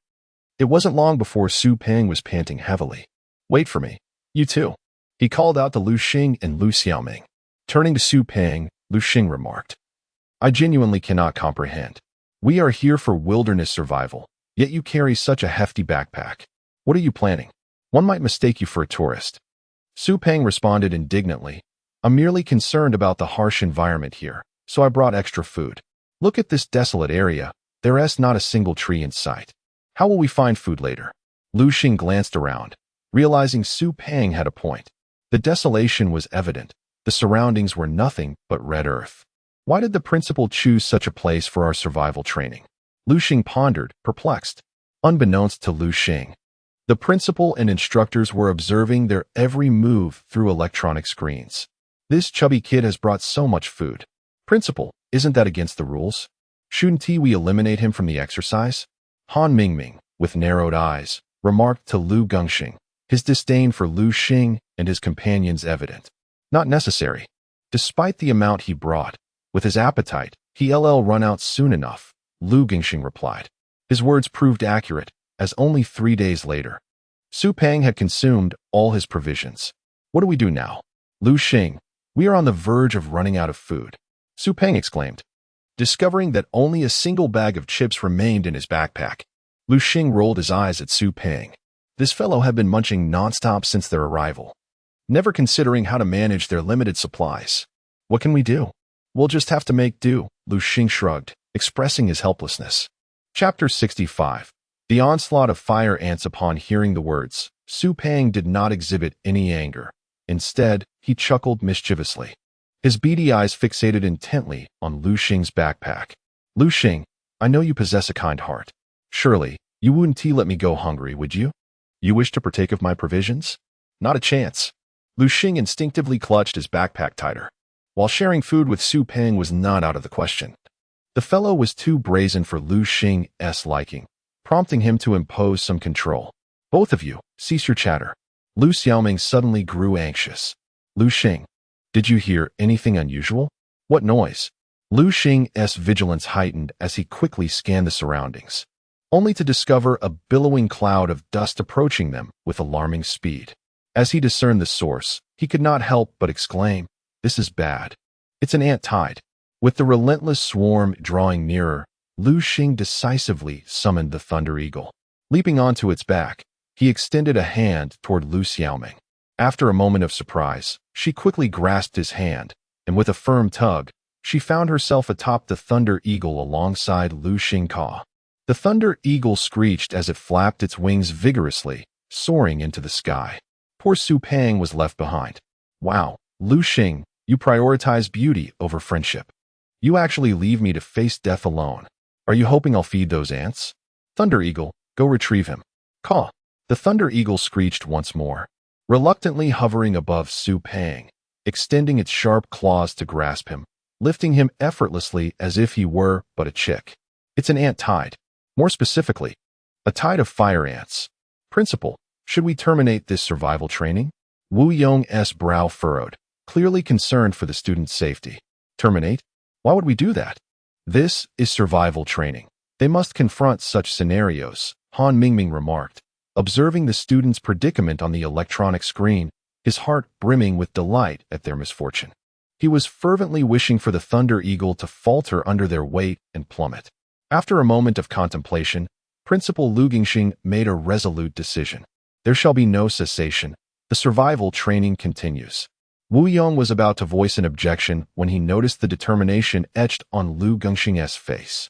it wasn't long before Su Pang was panting heavily. "Wait for me. You too," he called out to Liu Xing and Liu Xiaoming. Turning to Su Pang, Liu Xing remarked, "I genuinely cannot comprehend. We are here for wilderness survival, yet you carry such a hefty backpack. What are you planning? One might mistake you for a tourist." Su Pang responded indignantly, "I'm merely concerned about the harsh environment here, so I brought extra food. Look at this desolate area. There's not a single tree in sight. How will we find food later?" Liu Xing glanced around, realizing Su Pang had a point. The desolation was evident. The surroundings were nothing but red earth. Why did the principal choose such a place for our survival training? Liu Xing pondered, perplexed. Unbeknownst to Liu Xing, the principal and instructors were observing their every move through electronic screens. "This chubby kid has brought so much food. Principal, isn't that against the rules? Shouldn't we eliminate him from the exercise?" Han Mingming, with narrowed eyes, remarked to Liu Xing, his disdain for Liu Xing and his companions evident. "Not necessary. Despite the amount he brought, with his appetite, he'll run out soon enough," Liu Xing replied. His words proved accurate, as only 3 days later, Su Pang had consumed all his provisions. "What do we do now?" "Liu Xing, we are on the verge of running out of food," Su Pang exclaimed. Discovering that only a single bag of chips remained in his backpack, Liu Xing rolled his eyes at Su Pang. This fellow had been munching nonstop since their arrival, never considering how to manage their limited supplies. "What can we do?" "We'll just have to make do," Liu Xing shrugged, expressing his helplessness. Chapter 65. The onslaught of fire ants. Upon hearing the words, Su Pang did not exhibit any anger. Instead, he chuckled mischievously, his beady eyes fixated intently on Liu Xing's backpack. "Liu Xing, I know you possess a kind heart. Surely, you wouldn't let me go hungry, would you?" You wish to partake of my provisions? Not a chance. Liu Xing instinctively clutched his backpack tighter. While sharing food with Su Peng was not out of the question. The fellow was too brazen for Liu Xing's liking, prompting him to impose some control. Both of you, cease your chatter. Liu Xiaoming suddenly grew anxious. Liu Xing, did you hear anything unusual? What noise? Liu Xing's vigilance heightened as he quickly scanned the surroundings, only to discover a billowing cloud of dust approaching them with alarming speed. As he discerned the source, he could not help but exclaim, "This is bad. It's an ant tide." With the relentless swarm drawing nearer, Liu Xing decisively summoned the Thunder Eagle. Leaping onto its back, he extended a hand toward Liu Xiaoming. After a moment of surprise, she quickly grasped his hand, and with a firm tug, she found herself atop the Thunder Eagle alongside Liu Xingka. The Thunder Eagle screeched as it flapped its wings vigorously, soaring into the sky. Poor Su Peng was left behind. Wow, Liu Xing, you prioritize beauty over friendship. You actually leave me to face death alone. Are you hoping I'll feed those ants? Thunder Eagle, go retrieve him. Caw. The Thunder Eagle screeched once more, reluctantly hovering above Su Peng, extending its sharp claws to grasp him, lifting him effortlessly as if he were but a chick. It's an ant tide. More specifically, a tide of fire ants. Principal, should we terminate this survival training? Wu Yong's brow furrowed, clearly concerned for the student's safety. Terminate? Why would we do that? This is survival training. They must confront such scenarios, Han Mingming remarked, observing the student's predicament on the electronic screen, his heart brimming with delight at their misfortune. He was fervently wishing for the Thunder Eagle to falter under their weight and plummet. After a moment of contemplation, Principal Liu Xing made a resolute decision. There shall be no cessation. The survival training continues. Wu Yong was about to voice an objection when he noticed the determination etched on Liu Xing's face.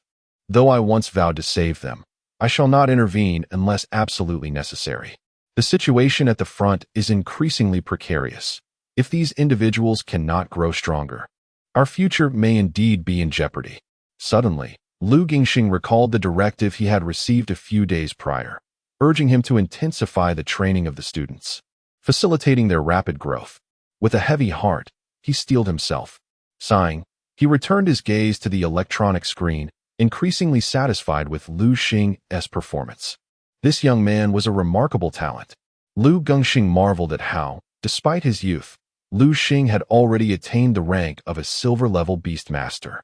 Though I once vowed to save them, I shall not intervene unless absolutely necessary. The situation at the front is increasingly precarious. If these individuals cannot grow stronger, our future may indeed be in jeopardy. Suddenly, Liu Xing recalled the directive he had received a few days prior, urging him to intensify the training of the students, facilitating their rapid growth. With a heavy heart, he steeled himself. Sighing, he returned his gaze to the electronic screen, increasingly satisfied with Liu Xing's performance. This young man was a remarkable talent. Liu Xing marveled at how, despite his youth, Liu Xing had already attained the rank of a silver-level beastmaster.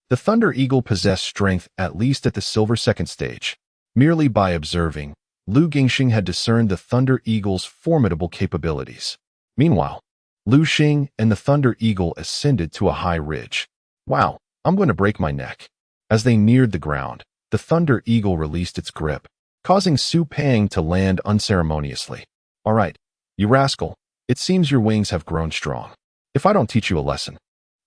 The Thunder Eagle possessed strength at least at the silver second stage. Merely by observing, Liu Xing had discerned the Thunder Eagle's formidable capabilities. Meanwhile, Liu Xing and the Thunder Eagle ascended to a high ridge. Wow, I'm going to break my neck. As they neared the ground, the Thunder Eagle released its grip, causing Su Peng to land unceremoniously. All right, you rascal, it seems your wings have grown strong. If I don't teach you a lesson,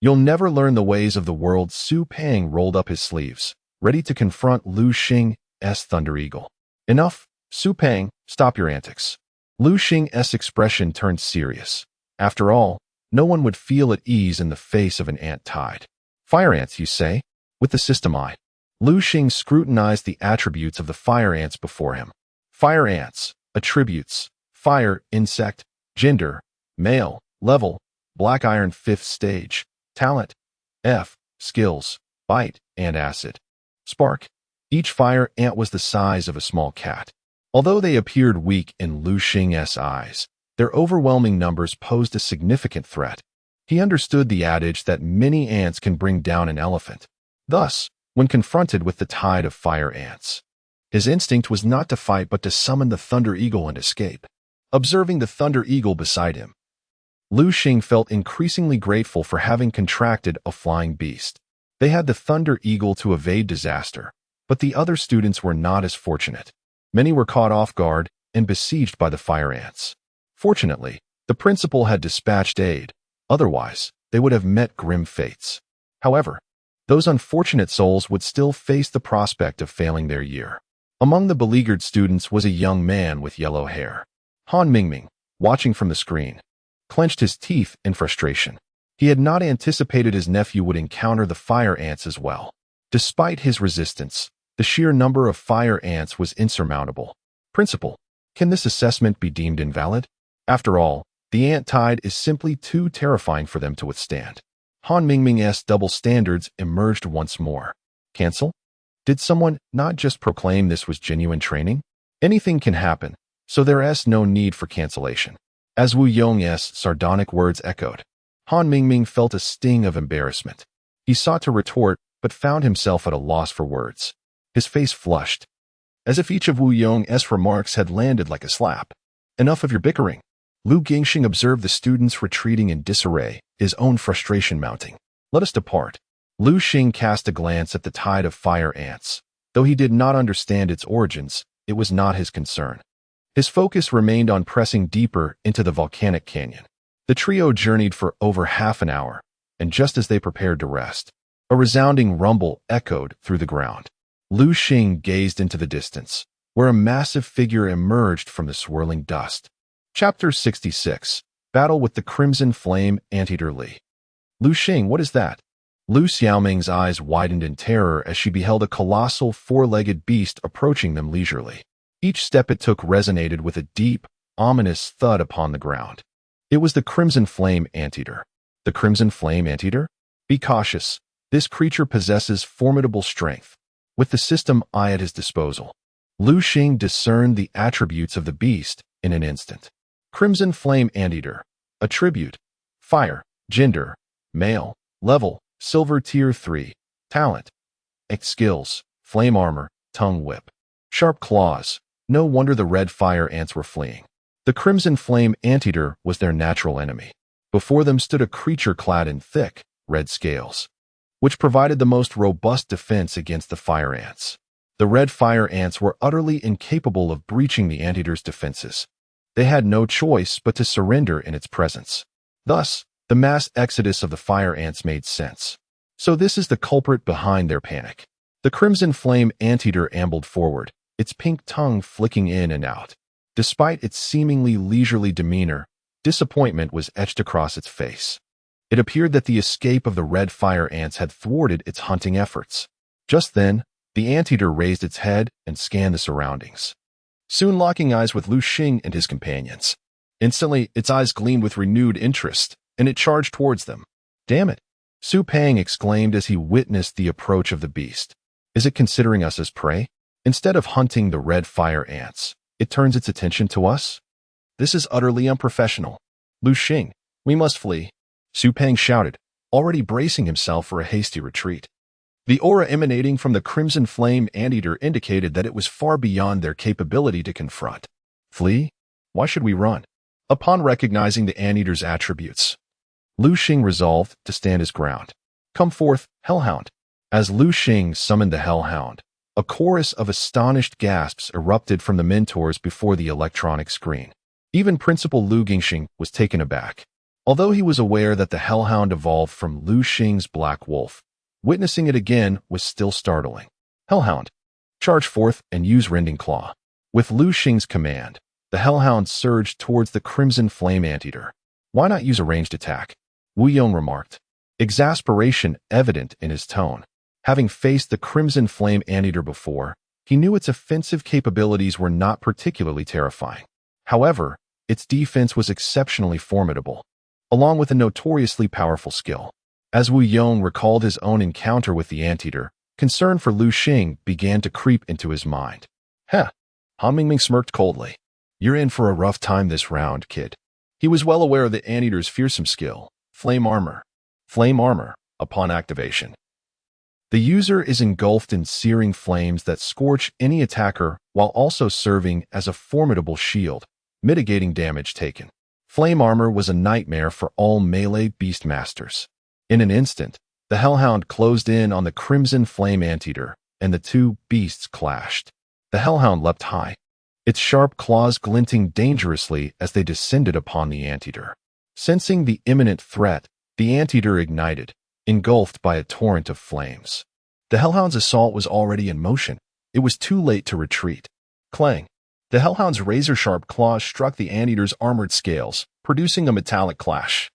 you'll never learn the ways of the world. Su Peng rolled up his sleeves, ready to confront Liu Xing's Thunder Eagle. Enough, Su Peng, stop your antics. Liu Xing's expression turned serious. After all, no one would feel at ease in the face of an ant tide. Fire ants, you say? With the system eye, Liu Xing scrutinized the attributes of the fire ants before him. Fire ants, attributes, fire, insect, gender, male, level, black iron 5th stage, talent, F, skills, bite, and acid. Spark. Each fire ant was the size of a small cat. Although they appeared weak in Liu Xing's eyes, their overwhelming numbers posed a significant threat. He understood the adage that many ants can bring down an elephant. Thus, when confronted with the tide of fire ants, his instinct was not to fight but to summon the Thunder Eagle and escape. Observing the Thunder Eagle beside him, Liu Xing felt increasingly grateful for having contracted a flying beast. They had the Thunder Eagle to evade disaster, but the other students were not as fortunate. Many were caught off guard and besieged by the fire ants. Fortunately, the principal had dispatched aid. Otherwise, they would have met grim fates. However, those unfortunate souls would still face the prospect of failing their year. Among the beleaguered students was a young man with yellow hair. Han Mingming, watching from the screen, clenched his teeth in frustration. He had not anticipated his nephew would encounter the fire ants as well. Despite his resistance, the sheer number of fire ants was insurmountable. Principal, Can this assessment be deemed invalid? After all, the ant tide is simply too terrifying for them to withstand. Han Mingming's double standards emerged once more. Cancel? Did someone not just proclaim this was genuine training? Anything can happen, so there's no need for cancellation. As Wu Yong's sardonic words echoed, Han Mingming felt a sting of embarrassment. He sought to retort, but found himself at a loss for words. His face flushed, as if each of Wu Yong's remarks had landed like a slap. Enough of your bickering. Liu Xing observed the students retreating in disarray, his own frustration mounting. Let us depart. Liu Xing cast a glance at the tide of fire ants. Though he did not understand its origins, it was not his concern. His focus remained on pressing deeper into the volcanic canyon. The trio journeyed for over half an hour, and just as they prepared to rest, a resounding rumble echoed through the ground. Liu Xing gazed into the distance, where a massive figure emerged from the swirling dust. Chapter 66. Battle with the Crimson Flame Anteater Li. Liu Xing, what is that? Lu Xiaoming's eyes widened in terror as she beheld a colossal four-legged beast approaching them leisurely. Each step it took resonated with a deep, ominous thud upon the ground. It was the Crimson Flame Anteater. The Crimson Flame Anteater? Be cautious. This creature possesses formidable strength. With the system I at his disposal, Liu Xing discerned the attributes of the beast in an instant. Crimson Flame Anteater. Attribute: Fire. Gender: Male. Level: Silver Tier 3. Talent: Skills: Flame Armor, Tongue Whip. Sharp Claws. No wonder the red fire ants were fleeing. The Crimson Flame Anteater was their natural enemy. Before them stood a creature clad in thick, red scales, which provided the most robust defense against the fire ants. The red fire ants were utterly incapable of breaching the anteater's defenses. They had no choice but to surrender in its presence. Thus, the mass exodus of the fire ants made sense. So this is the culprit behind their panic. The Crimson Flame Anteater ambled forward, its pink tongue flicking in and out. Despite its seemingly leisurely demeanor, disappointment was etched across its face. It appeared that the escape of the red fire ants had thwarted its hunting efforts. Just then, the anteater raised its head and scanned the surroundings, soon locking eyes with Liu Xing and his companions. Instantly, its eyes gleamed with renewed interest, and it charged towards them. Damn it! Su Pang exclaimed as he witnessed the approach of the beast. Is it considering us as prey? Instead of hunting the red fire ants, it turns its attention to us? This is utterly unprofessional. Liu Xing, we must flee. Su Pang shouted, already bracing himself for a hasty retreat. The aura emanating from the Crimson Flame Anteater indicated that it was far beyond their capability to confront. Flee? Why should we run? Upon recognizing the anteater's attributes, Liu Xing resolved to stand his ground. Come forth, Hellhound. As Liu Xing summoned the Hellhound, a chorus of astonished gasps erupted from the mentors before the electronic screen. Even Principal Liu Xing was taken aback. Although he was aware that the Hellhound evolved from Liu Xing's Black Wolf, witnessing it again was still startling. Hellhound, charge forth and use Rending Claw. With Liu Xing's command, the Hellhound surged towards the Crimson Flame Anteater. Why not use a ranged attack? Wu Yong remarked, exasperation evident in his tone. Having faced the Crimson Flame Anteater before, he knew its offensive capabilities were not particularly terrifying. However, its defense was exceptionally formidable, along with a notoriously powerful skill. As Wu Yong recalled his own encounter with the anteater, concern for Liu Xing began to creep into his mind. Heh! Han Mingming smirked coldly. You're in for a rough time this round, kid. He was well aware of the anteater's fearsome skill, Flame Armor. Flame Armor, upon activation, the user is engulfed in searing flames that scorch any attacker while also serving as a formidable shield, mitigating damage taken. Flame Armor was a nightmare for all melee beastmasters. In an instant, the Hellhound closed in on the Crimson Flame Anteater, and the two beasts clashed. The Hellhound leapt high, its sharp claws glinting dangerously as they descended upon the anteater. Sensing the imminent threat, the anteater ignited, engulfed by a torrent of flames. The Hellhound's assault was already in motion. It was too late to retreat. Clang! The Hellhound's razor-sharp claws struck the anteater's armored scales, producing a metallic clash.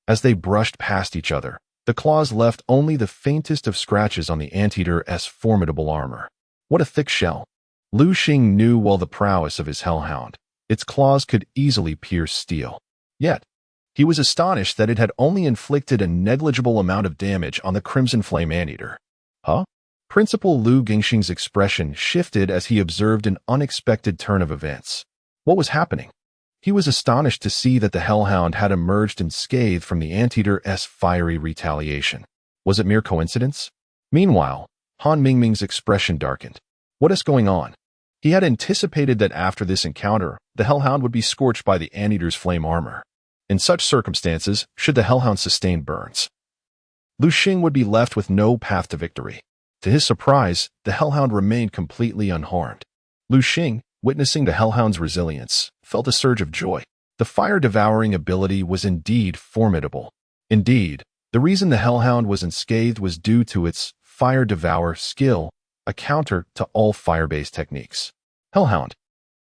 As they brushed past each other, the claws left only the faintest of scratches on the anteater's formidable armor. What a thick shell! Liu Xing knew well the prowess of his Hellhound, Its claws could easily pierce steel. Yet, he was astonished that it had only inflicted a negligible amount of damage on the Crimson Flame Anteater. Huh? Principal Liu Xing's expression shifted as he observed an unexpected turn of events. What was happening? He was astonished to see that the Hellhound had emerged unscathed from the Anteater's fiery retaliation. Was it mere coincidence? Meanwhile, Han Mingming's expression darkened. What is going on? He had anticipated that after this encounter, the Hellhound would be scorched by the Anteater's flame armor. In such circumstances, should the Hellhound sustain burns, Liu Xing would be left with no path to victory. To his surprise, the Hellhound remained completely unharmed. Liu Xing, witnessing the Hellhound's resilience, felt a surge of joy. The fire-devouring ability was indeed formidable. Indeed, the reason the Hellhound was unscathed was due to its Fire Devour skill, a counter to all fire-based techniques. Hellhound,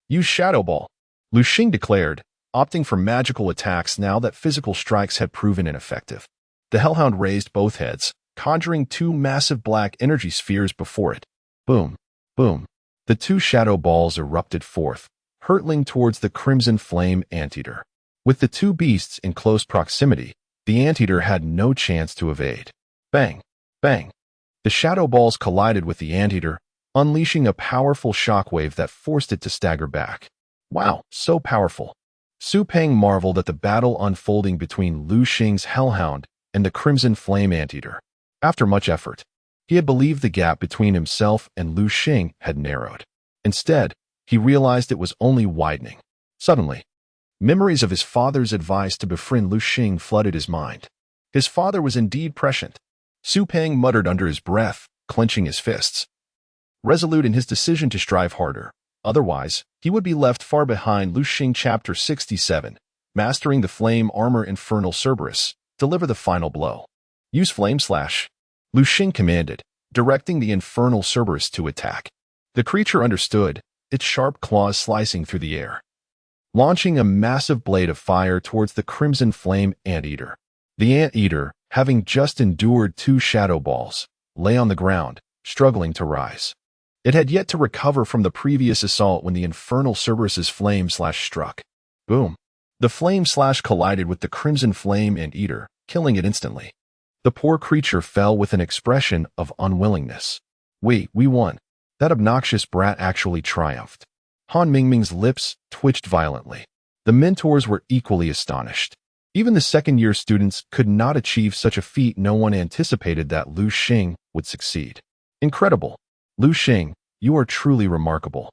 use Shadow Ball, Liu Xing declared, opting for magical attacks now that physical strikes had proven ineffective. The Hellhound raised both heads, conjuring two massive black energy spheres before it. Boom, boom. The two shadow balls erupted forth, hurtling towards the Crimson Flame Anteater. With the two beasts in close proximity, the Anteater had no chance to evade. Bang, bang. The shadow balls collided with the Anteater, unleashing a powerful shockwave that forced it to stagger back. Wow, so powerful. Su Peng marveled at the battle unfolding between Liu Xing's Hellhound and the Crimson Flame Anteater. After much effort, he had believed the gap between himself and Liu Xing had narrowed. Instead, he realized it was only widening. Suddenly, memories of his father's advice to befriend Liu Xing flooded his mind. His father was indeed prescient. Su Peng muttered under his breath, clenching his fists. Resolute in his decision to strive harder. Otherwise, he would be left far behind. Liu Xing Chapter 67, Mastering the Flame Armor Infernal Cerberus. Deliver the final blow. Use Flame Slash, Liu Xing commanded, directing the Infernal Cerberus to attack. The creature understood, its sharp claws slicing through the air, launching a massive blade of fire towards the Crimson Flame Anteater. The Anteater, having just endured two shadow balls, lay on the ground, struggling to rise. It had yet to recover from the previous assault when the Infernal Cerberus's Flame Slash struck. Boom. The Flame Slash collided with the Crimson Flame Anteater, killing it instantly. The poor creature fell with an expression of unwillingness. We won. That obnoxious brat actually triumphed. Han Mingming's lips twitched violently. The mentors were equally astonished. Even the second-year students could not achieve such a feat. No one anticipated that Liu Xing would succeed. Incredible. Liu Xing, you are truly remarkable.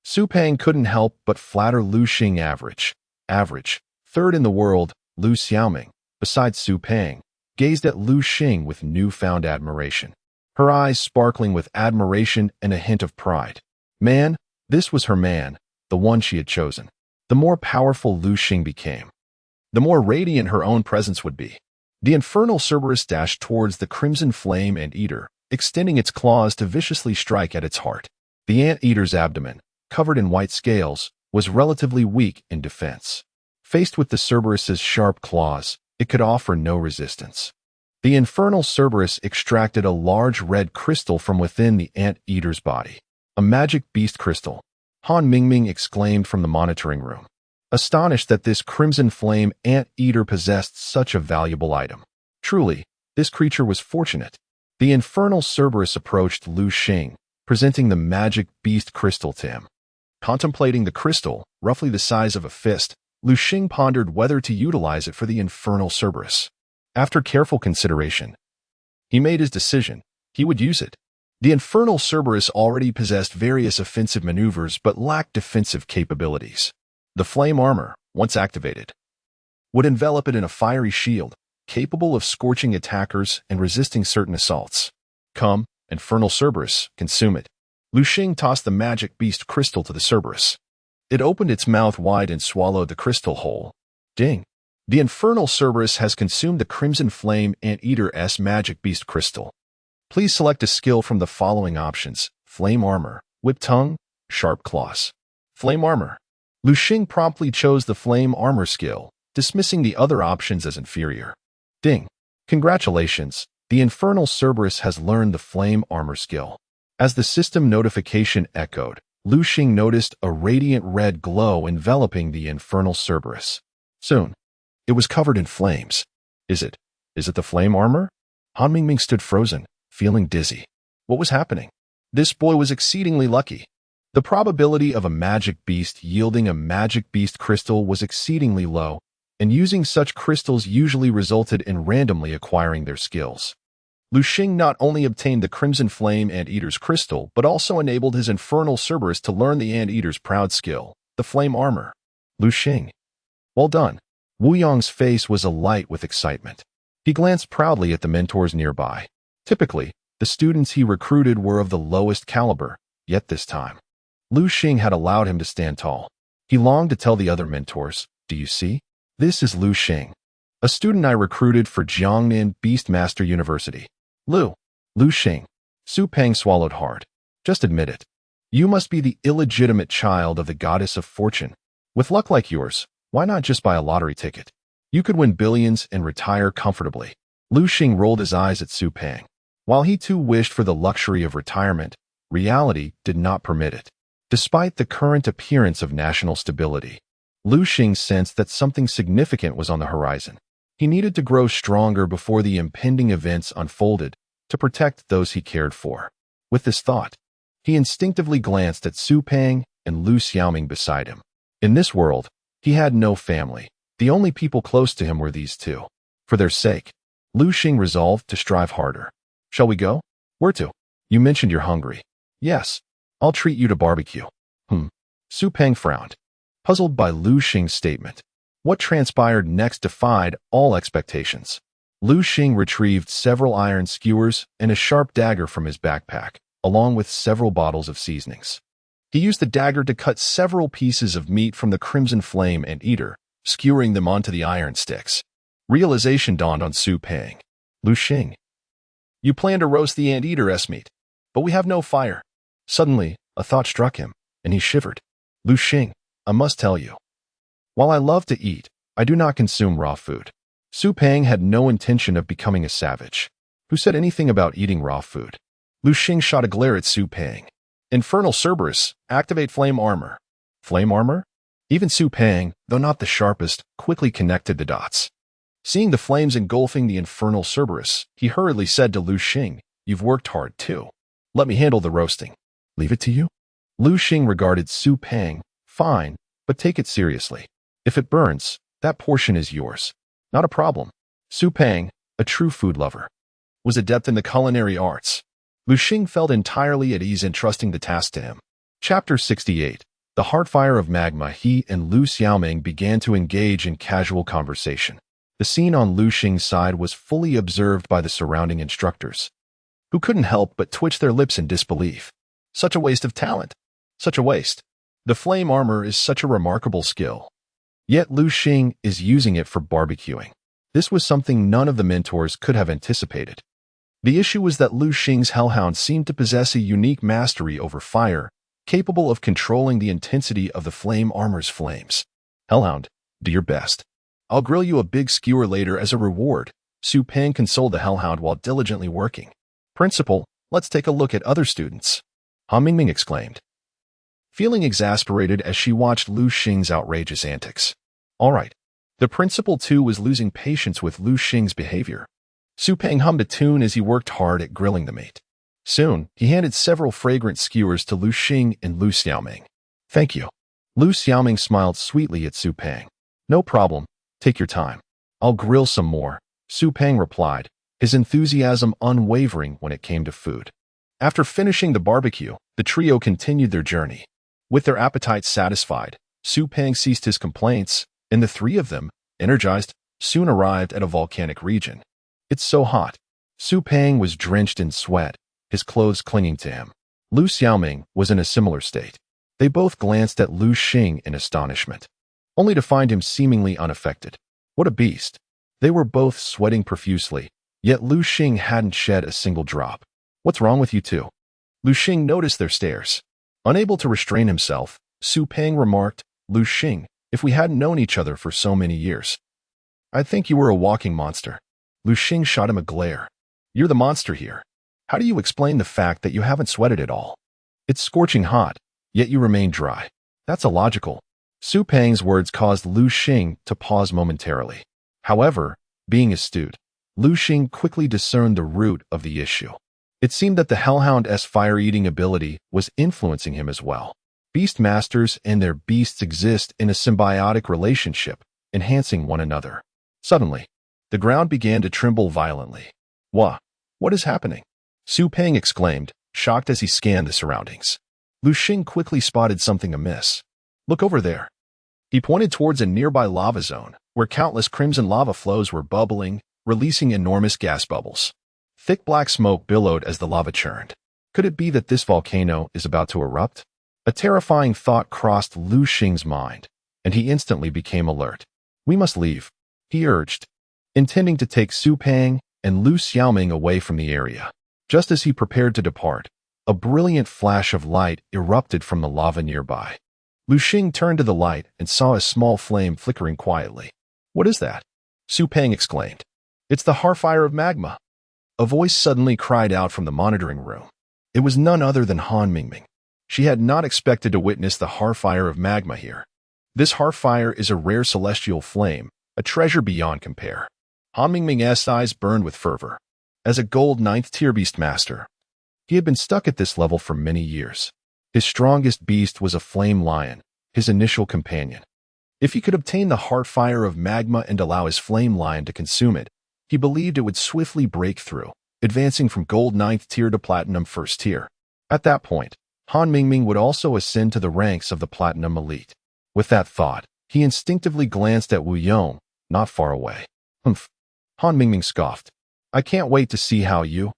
Su Peng couldn't help but flatter Liu Xing average. Third in the world, Liu Xiaoming, besides Su Peng, gazed at Liu Xing with newfound admiration. Her eyes sparkling with admiration and a hint of pride. Man, this was her man, the one she had chosen. The more powerful Liu Xing became, the more radiant her own presence would be. The Infernal Cerberus dashed towards the Crimson Flame Anteater, extending its claws to viciously strike at its heart. The Anteater's abdomen, covered in white scales, was relatively weak in defense. Faced with the Cerberus's sharp claws, it could offer no resistance. The Infernal Cerberus extracted a large red crystal from within the Anteater's body. A magic beast crystal, Han Mingming exclaimed from the monitoring room, astonished that this Crimson Flame Anteater possessed such a valuable item. Truly, this creature was fortunate. The Infernal Cerberus approached Liu Xing, presenting the magic beast crystal to him. Contemplating the crystal, roughly the size of a fist, Liu Xing pondered whether to utilize it for the Infernal Cerberus. After careful consideration, he made his decision. He would use it. The Infernal Cerberus already possessed various offensive maneuvers but lacked defensive capabilities. The flame armor, once activated, would envelop it in a fiery shield, capable of scorching attackers and resisting certain assaults. Come, Infernal Cerberus, consume it. Liu Xing tossed the magic beast crystal to the Cerberus. It opened its mouth wide and swallowed the crystal whole. Ding! The Infernal Cerberus has consumed the Crimson Flame Anteater's magic beast crystal. Please select a skill from the following options: Flame Armor, Whip Tongue, Sharp Claws. Flame Armor. Liu Xing promptly chose the Flame Armor skill, dismissing the other options as inferior. Ding! Congratulations, the Infernal Cerberus has learned the Flame Armor skill. As the system notification echoed, Liu Xing noticed a radiant red glow enveloping the infernal Cerberus. Soon, it was covered in flames. Is it the flame armor? Han Mingming stood frozen, feeling dizzy. What was happening? This boy was exceedingly lucky. The probability of a magic beast yielding a magic beast crystal was exceedingly low, and using such crystals usually resulted in randomly acquiring their skills. Liu Xing not only obtained the Crimson Flame Anteater's crystal, but also enabled his infernal Cerberus to learn the Anteater's proud skill, the flame armor. Liu Xing. Well done. Wu Yong's face was alight with excitement. He glanced proudly at the mentors nearby. Typically, the students he recruited were of the lowest caliber, yet this time, Liu Xing had allowed him to stand tall. He longed to tell the other mentors, "Do you see? This is Liu Xing, a student I recruited for Jiangnan Beastmaster University." Liu Xing. Su Peng swallowed hard. Just admit it. You must be the illegitimate child of the goddess of fortune. With luck like yours, why not just buy a lottery ticket? You could win billions and retire comfortably. Liu Xing rolled his eyes at Su Peng. While he too wished for the luxury of retirement, reality did not permit it. Despite the current appearance of national stability, Liu Xing sensed that something significant was on the horizon. He needed to grow stronger before the impending events unfolded to protect those he cared for. With this thought, he instinctively glanced at Su Peng and Liu Xiaoming beside him. In this world, he had no family. The only people close to him were these two. For their sake, Liu Xing resolved to strive harder. Shall we go? Where to? You mentioned you're hungry. Yes, I'll treat you to barbecue. Su Peng frowned, puzzled by Liu Xing's statement. What transpired next defied all expectations. Liu Xing retrieved several iron skewers and a sharp dagger from his backpack, along with several bottles of seasonings. He used the dagger to cut several pieces of meat from the Crimson Flame Anteater, skewering them onto the iron sticks. Realization dawned on Su Peng. Liu Xing. You plan to roast the Anteater's meat, but we have no fire. Suddenly, a thought struck him, and he shivered. Liu Xing, I must tell you. While I love to eat, I do not consume raw food. Su Peng had no intention of becoming a savage. Who said anything about eating raw food? Liu Xing shot a glare at Su Peng. Infernal Cerberus, activate flame armor. Flame armor? Even Su Peng, though not the sharpest, quickly connected the dots. Seeing the flames engulfing the infernal Cerberus, he hurriedly said to Liu Xing, "You've worked hard too. Let me handle the roasting." Leave it to you? Liu Xing regarded Su Peng. Fine, but take it seriously. If it burns, that portion is yours. Not a problem. Su Peng, a true food lover, was adept in the culinary arts. Liu Xing felt entirely at ease entrusting the task to him. Chapter 68. The Heartfire of Magma. He and Liu Xiaoming began to engage in casual conversation. The scene on Liu Xing's side was fully observed by the surrounding instructors, who couldn't help but twitch their lips in disbelief. Such a waste of talent. Such a waste. The flame armor is such a remarkable skill. Yet Liu Xing is using it for barbecuing. This was something none of the mentors could have anticipated. The issue was that Liu Xing's hellhound seemed to possess a unique mastery over fire, capable of controlling the intensity of the flame armor's flames. Hellhound, do your best. I'll grill you a big skewer later as a reward. Su Peng consoled the hellhound while diligently working. Principal, let's take a look at other students. Han Mingming exclaimed, feeling exasperated as she watched Liu Xing's outrageous antics. All right. The principal too was losing patience with Liu Xing's behavior. Su Peng hummed a tune as he worked hard at grilling the meat. Soon, he handed several fragrant skewers to Liu Xing and Liu Xiaoming. Thank you. Liu Xiaoming smiled sweetly at Su Peng. No problem. Take your time. I'll grill some more, Su Peng replied, his enthusiasm unwavering when it came to food. After finishing the barbecue, the trio continued their journey. With their appetites satisfied, Su Peng ceased his complaints, and the three of them, energized, soon arrived at a volcanic region. It's so hot. Su Peng was drenched in sweat, his clothes clinging to him. Liu Xiaoming was in a similar state. They both glanced at Liu Xing in astonishment, only to find him seemingly unaffected. What a beast. They were both sweating profusely, yet Liu Xing hadn't shed a single drop. What's wrong with you two? Liu Xing noticed their stares. Unable to restrain himself, Su Peng remarked, Liu Xing, if we hadn't known each other for so many years, I'd think you were a walking monster. Liu Xing shot him a glare. You're the monster here. How do you explain the fact that you haven't sweated at all? It's scorching hot. yet you remain dry. That's illogical. Su Peng's words caused Liu Xing to pause momentarily. However, being astute, Liu Xing quickly discerned the root of the issue. It seemed that the Hellhound's fire-eating ability was influencing him as well. Beast masters and their beasts exist in a symbiotic relationship, enhancing one another. Suddenly, the ground began to tremble violently. What is happening? Su Peng exclaimed, shocked as he scanned the surroundings. Liu Xing quickly spotted something amiss. Look over there. He pointed towards a nearby lava zone, where countless crimson lava flows were bubbling, releasing enormous gas bubbles. Thick black smoke billowed as the lava churned. Could it be that this volcano is about to erupt? A terrifying thought crossed Liu Xing's mind, and he instantly became alert. We must leave, he urged, intending to take Su Peng and Liu Xiaoming away from the area. Just as he prepared to depart, a brilliant flash of light erupted from the lava nearby. Liu Xing turned to the light and saw a small flame flickering quietly. What is that? Su Peng exclaimed. It's the Heartfire of Magma. A voice suddenly cried out from the monitoring room. It was none other than Han Mingming. She had not expected to witness the Heartfire of Magma here. This Heartfire is a rare celestial flame, a treasure beyond compare. Han Mingming's eyes burned with fervor. As a gold 9th tier beast master, he had been stuck at this level for many years. His strongest beast was a flame lion, his initial companion. If he could obtain the Heartfire of Magma and allow his flame lion to consume it, he believed it would swiftly break through, advancing from gold 9th tier to platinum 1st tier. At that point, Han Mingming would also ascend to the ranks of the platinum elite. With that thought, he instinctively glanced at Wu Yong, not far away. Humph. Han Mingming scoffed. I can't wait to see how you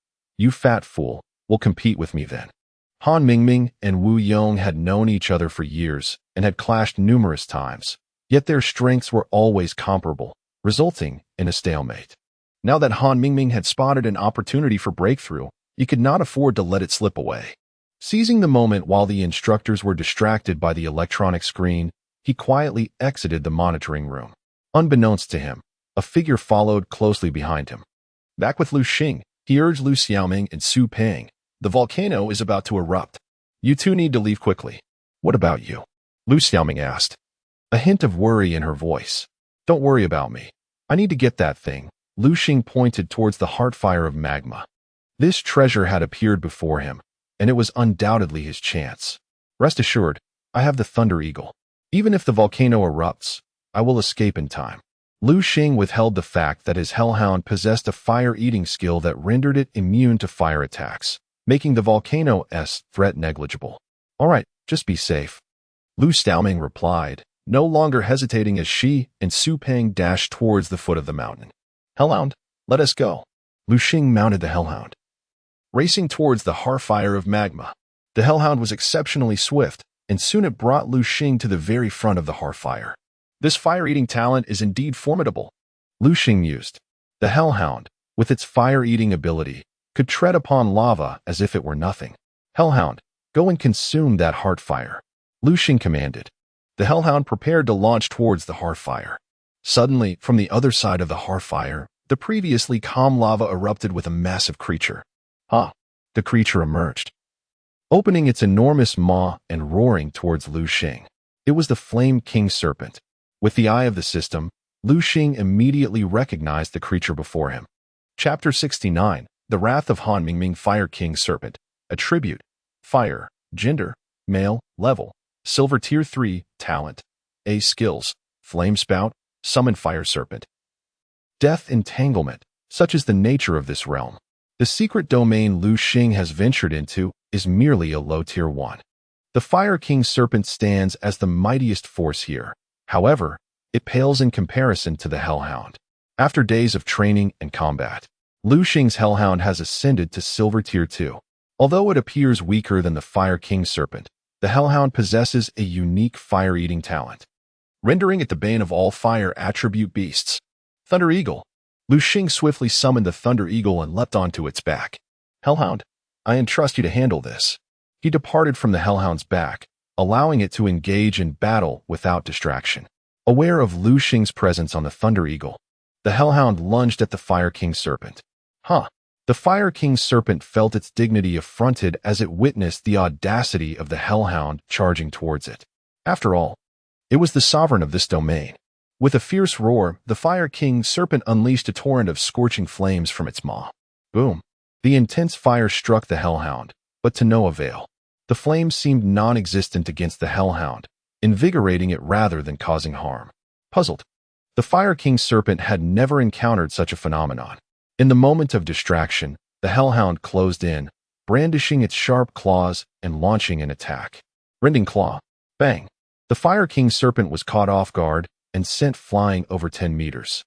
fat fool, will compete with me then. Han Mingming and Wu Yong had known each other for years and had clashed numerous times, yet their strengths were always comparable, resulting in a stalemate. Now that Han Mingming had spotted an opportunity for breakthrough, he could not afford to let it slip away. Seizing the moment while the instructors were distracted by the electronic screen, he quietly exited the monitoring room. Unbeknownst to him, a figure followed closely behind him. Back with Liu Xing, he urged Liu Xiaoming and Su Peng. The volcano is about to erupt. You two need to leave quickly. What about you? Liu Xiaoming asked, a hint of worry in her voice. Don't worry about me. I need to get that thing. Liu Xing pointed towards the Heartfire of Magma. This treasure had appeared before him, and it was undoubtedly his chance. Rest assured, I have the Thunder Eagle. Even if the volcano erupts, I will escape in time. Liu Xing withheld the fact that his hellhound possessed a fire-eating skill that rendered it immune to fire attacks, making the volcano's threat negligible. All right, just be safe. Liu Xiaoming replied, no longer hesitating as she and Su Peng dashed towards the foot of the mountain. Hellhound, let us go. Liu Xing mounted the hellhound, racing towards the Heartfire of Magma. The hellhound was exceptionally swift, and soon it brought Liu Xing to the very front of the Heartfire. This fire-eating talent is indeed formidable, Liu Xing mused. The hellhound, with its fire-eating ability, could tread upon lava as if it were nothing. Hellhound, go and consume that Heartfire, Liu Xing commanded. The hellhound prepared to launch towards the Heartfire. Suddenly, from the other side of the Heartfire, the previously calm lava erupted with a massive creature. The creature emerged, opening its enormous maw and roaring towards Liu Xing. It was the Flame King Serpent. With the eye of the system, Liu Xing immediately recognized the creature before him. Chapter 69, The Wrath of Han Mingming Fire King Serpent. Attribute: Fire. Gender: Male. Level: Silver Tier 3. Talent: A. Skills: Flame Spout, Summon Fire Serpent. Death Entanglement. Such is the nature of this realm. The secret domain Liu Xing has ventured into is merely a low Tier 1. The Fire King Serpent stands as the mightiest force here. However, it pales in comparison to the Hellhound. After days of training and combat, Liu Xing's Hellhound has ascended to Silver Tier 2. Although it appears weaker than the Fire King Serpent, the Hellhound possesses a unique fire-eating talent, rendering it the bane of all fire attribute beasts. Thunder Eagle. Liu Xing swiftly summoned the Thunder Eagle and leapt onto its back. Hellhound, I entrust you to handle this. He departed from the Hellhound's back, allowing it to engage in battle without distraction. Aware of Liu Xing's presence on the Thunder Eagle, the Hellhound lunged at the Fire King Serpent. The Fire King's serpent felt its dignity affronted as it witnessed the audacity of the hellhound charging towards it. After all, it was the sovereign of this domain. With a fierce roar, the Fire King's serpent unleashed a torrent of scorching flames from its maw. Boom! The intense fire struck the hellhound, but to no avail. The flames seemed non-existent against the hellhound, invigorating it rather than causing harm. Puzzled, the Fire King's serpent had never encountered such a phenomenon. In the moment of distraction, the hellhound closed in, brandishing its sharp claws and launching an attack. Rending claw. Bang! The Fire King's serpent was caught off guard and sent flying over 10 meters.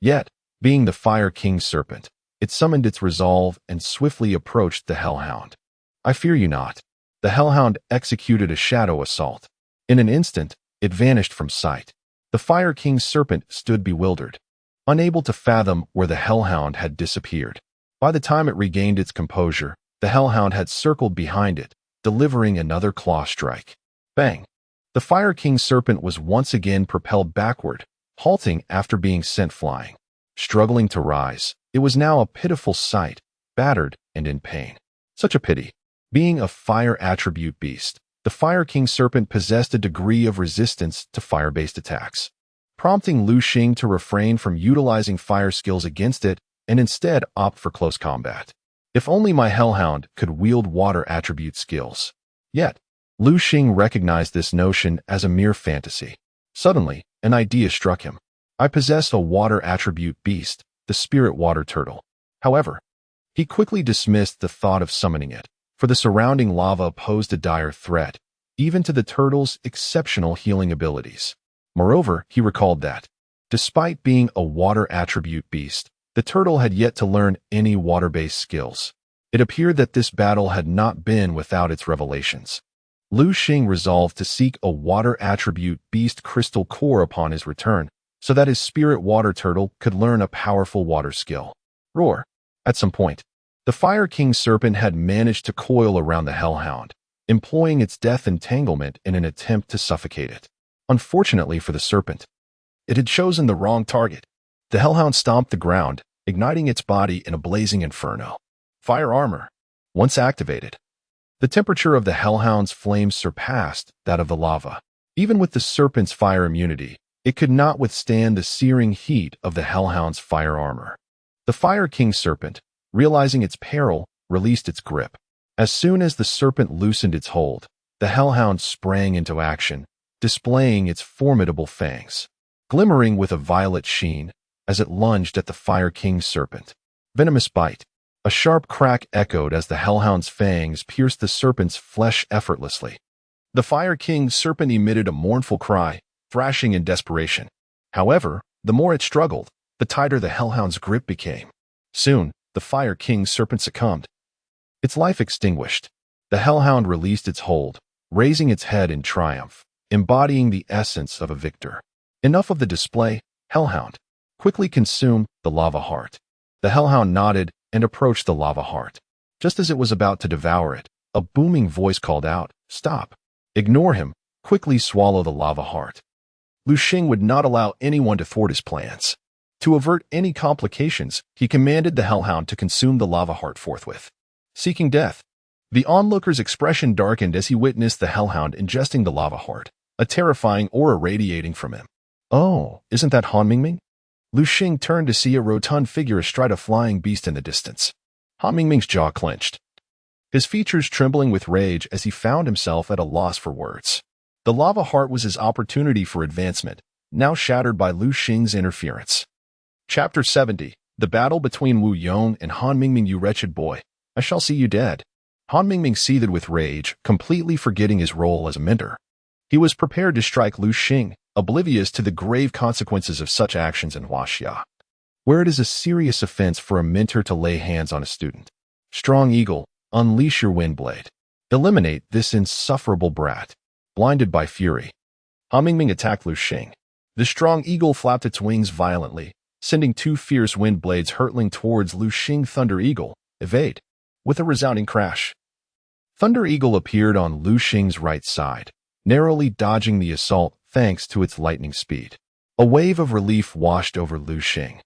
Yet, being the Fire King's serpent, it summoned its resolve and swiftly approached the hellhound. I fear you not. The hellhound executed a shadow assault. In an instant, it vanished from sight. The Fire King's serpent stood bewildered, unable to fathom where the hellhound had disappeared. By the time it regained its composure, the hellhound had circled behind it, delivering another claw strike. Bang! The Fire King's serpent was once again propelled backward, halting after being sent flying. Struggling to rise, it was now a pitiful sight, battered and in pain. Such a pity. Being a fire attribute beast, the Fire King's serpent possessed a degree of resistance to fire-based attacks, prompting Liu Xing to refrain from utilizing fire skills against it and instead opt for close combat. If only my hellhound could wield water attribute skills. Yet, Liu Xing recognized this notion as a mere fantasy. Suddenly, an idea struck him. I possess a water attribute beast, the spirit water turtle. However, he quickly dismissed the thought of summoning it, for the surrounding lava posed a dire threat, even to the turtle's exceptional healing abilities. Moreover, he recalled that, despite being a water attribute beast, the turtle had yet to learn any water-based skills. It appeared that this battle had not been without its revelations. Liu Xing resolved to seek a water attribute beast crystal core upon his return, so that his spirit water turtle could learn a powerful water skill. Roar! At some point, the Fire King's serpent had managed to coil around the hellhound, employing its death entanglement in an attempt to suffocate it. Unfortunately for the serpent, it had chosen the wrong target. The hellhound stomped the ground, igniting its body in a blazing inferno. Fire armor. Once activated, the temperature of the hellhound's flames surpassed that of the lava. Even with the serpent's fire immunity, it could not withstand the searing heat of the hellhound's fire armor. The Fire King's serpent, realizing its peril, released its grip. As soon as the serpent loosened its hold, the hellhound sprang into action, displaying its formidable fangs, glimmering with a violet sheen as it lunged at the Fire King's serpent. Venomous bite. A sharp crack echoed as the hellhound's fangs pierced the serpent's flesh effortlessly. The Fire King's serpent emitted a mournful cry, thrashing in desperation. However, the more it struggled, the tighter the hellhound's grip became. Soon, the Fire King's serpent succumbed. Its life extinguished. The hellhound released its hold, raising its head in triumph, embodying the essence of a victor. Enough of the display, hellhound. Quickly consume the lava heart. The hellhound nodded and approached the lava heart. Just as it was about to devour it, a booming voice called out, "Stop! Ignore him! Quickly swallow the lava heart." Liu Xing would not allow anyone to thwart his plans. To avert any complications, he commanded the hellhound to consume the lava heart forthwith. Seeking death. The onlooker's expression darkened as he witnessed the hellhound ingesting the lava heart, a terrifying aura radiating from him. Oh, isn't that Han Mingming? Liu Xing turned to see a rotund figure astride a flying beast in the distance. Han Mingming's jaw clenched, his features trembling with rage as he found himself at a loss for words. The lava heart was his opportunity for advancement, now shattered by Liu Xing's interference. Chapter 70. The Battle Between Wu Yong and Han Mingming. You wretched boy, I shall see you dead. Han Mingming seethed with rage, completely forgetting his role as a mentor. He was prepared to strike Liu Xing, oblivious to the grave consequences of such actions in Huaxia, where it is a serious offense for a mentor to lay hands on a student. Strong Eagle, unleash your wind blade. Eliminate this insufferable brat. Blinded by fury, Han Mingming attacked Liu Xing. The strong eagle flapped its wings violently, sending two fierce wind blades hurtling towards Liu Xing. Thunder Eagle, evade. With a resounding crash, Thunder Eagle appeared on Liu Xing's right side, narrowly dodging the assault thanks to its lightning speed. A wave of relief washed over Liu Xing.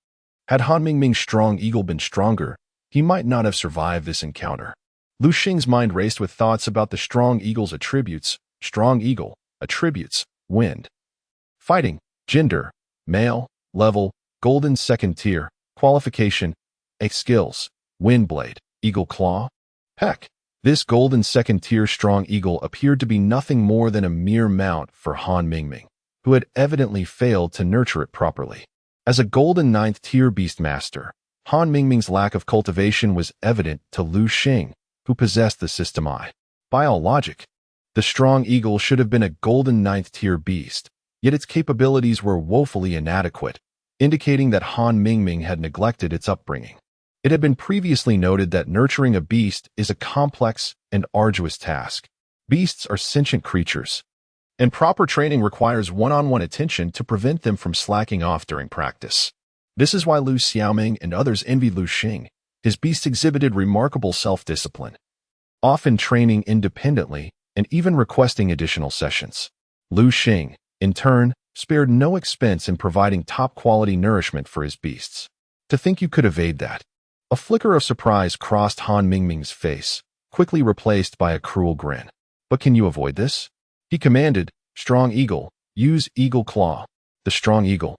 Had Han Mingming's strong eagle been stronger, he might not have survived this encounter. Liu Xing's mind raced with thoughts about the strong eagle's attributes. Strong eagle, attributes, wind. Fighting, gender, male, level, golden second tier, qualification, skills, wind blade, eagle claw, peck. This golden second tier strong eagle appeared to be nothing more than a mere mount for Han Mingming, who had evidently failed to nurture it properly. As a golden ninth tier beastmaster, Han Mingming's lack of cultivation was evident to Liu Xing, who possessed the system I. By all logic, the strong eagle should have been a golden ninth tier beast, yet its capabilities were woefully inadequate, indicating that Han Mingming had neglected its upbringing. It had been previously noted that nurturing a beast is a complex and arduous task. Beasts are sentient creatures, and proper training requires one-on-one attention to prevent them from slacking off during practice. This is why Liu Xiaoming and others envied Liu Xing. His beast exhibited remarkable self-discipline, often training independently and even requesting additional sessions. Liu Xing, in turn, spared no expense in providing top-quality nourishment for his beasts. To think you could evade that. A flicker of surprise crossed Han Mingming's face, quickly replaced by a cruel grin. But can you avoid this? He commanded, Strong Eagle, use Eagle Claw. The Strong Eagle,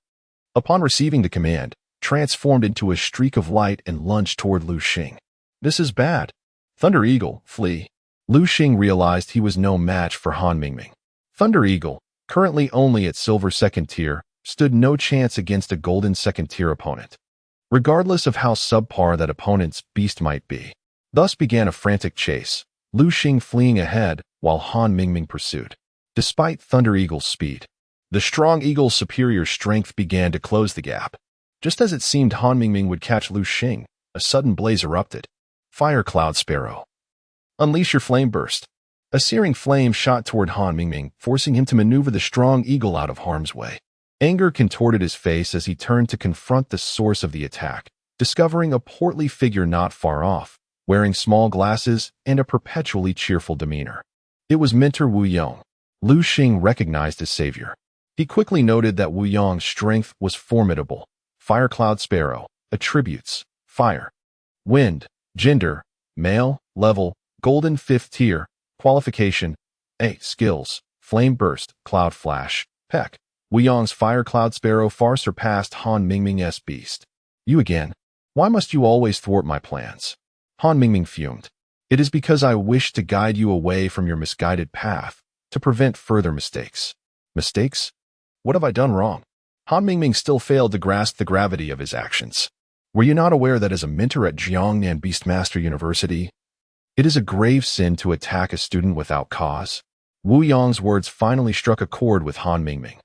upon receiving the command, transformed into a streak of light and lunged toward Liu Xing. This is bad. Thunder Eagle, flee. Liu Xing realized he was no match for Han Mingming. Thunder Eagle, currently only at silver second tier, stood no chance against a golden second tier opponent, regardless of how subpar that opponent's beast might be. Thus began a frantic chase, Liu Xing fleeing ahead while Han Mingming pursued. Despite Thunder Eagle's speed, the Strong Eagle's superior strength began to close the gap. Just as it seemed Han Mingming would catch Liu Xing, a sudden blaze erupted. Fire Cloud Sparrow. Unleash your flame burst. A searing flame shot toward Han Mingming, forcing him to maneuver the Strong Eagle out of harm's way. Anger contorted his face as he turned to confront the source of the attack, discovering a portly figure not far off, wearing small glasses and a perpetually cheerful demeanor. It was Mentor Wu Yong. Liu Xing recognized his savior. He quickly noted that Wu Yong's strength was formidable. Fire Cloud Sparrow, attributes, fire, wind, gender, male, level, golden 5th tier, qualification, skills, flame burst, cloud flash, peck. Wu Yong's Fire Cloud Sparrow far surpassed Han Mingming's beast. You again? Why must you always thwart my plans? Han Mingming fumed. It is because I wish to guide you away from your misguided path, to prevent further mistakes. Mistakes? What have I done wrong? Han Mingming still failed to grasp the gravity of his actions. Were you not aware that as a mentor at Jiangnan Beastmaster University, it is a grave sin to attack a student without cause? Wu Yong's words finally struck a chord with Han Mingming,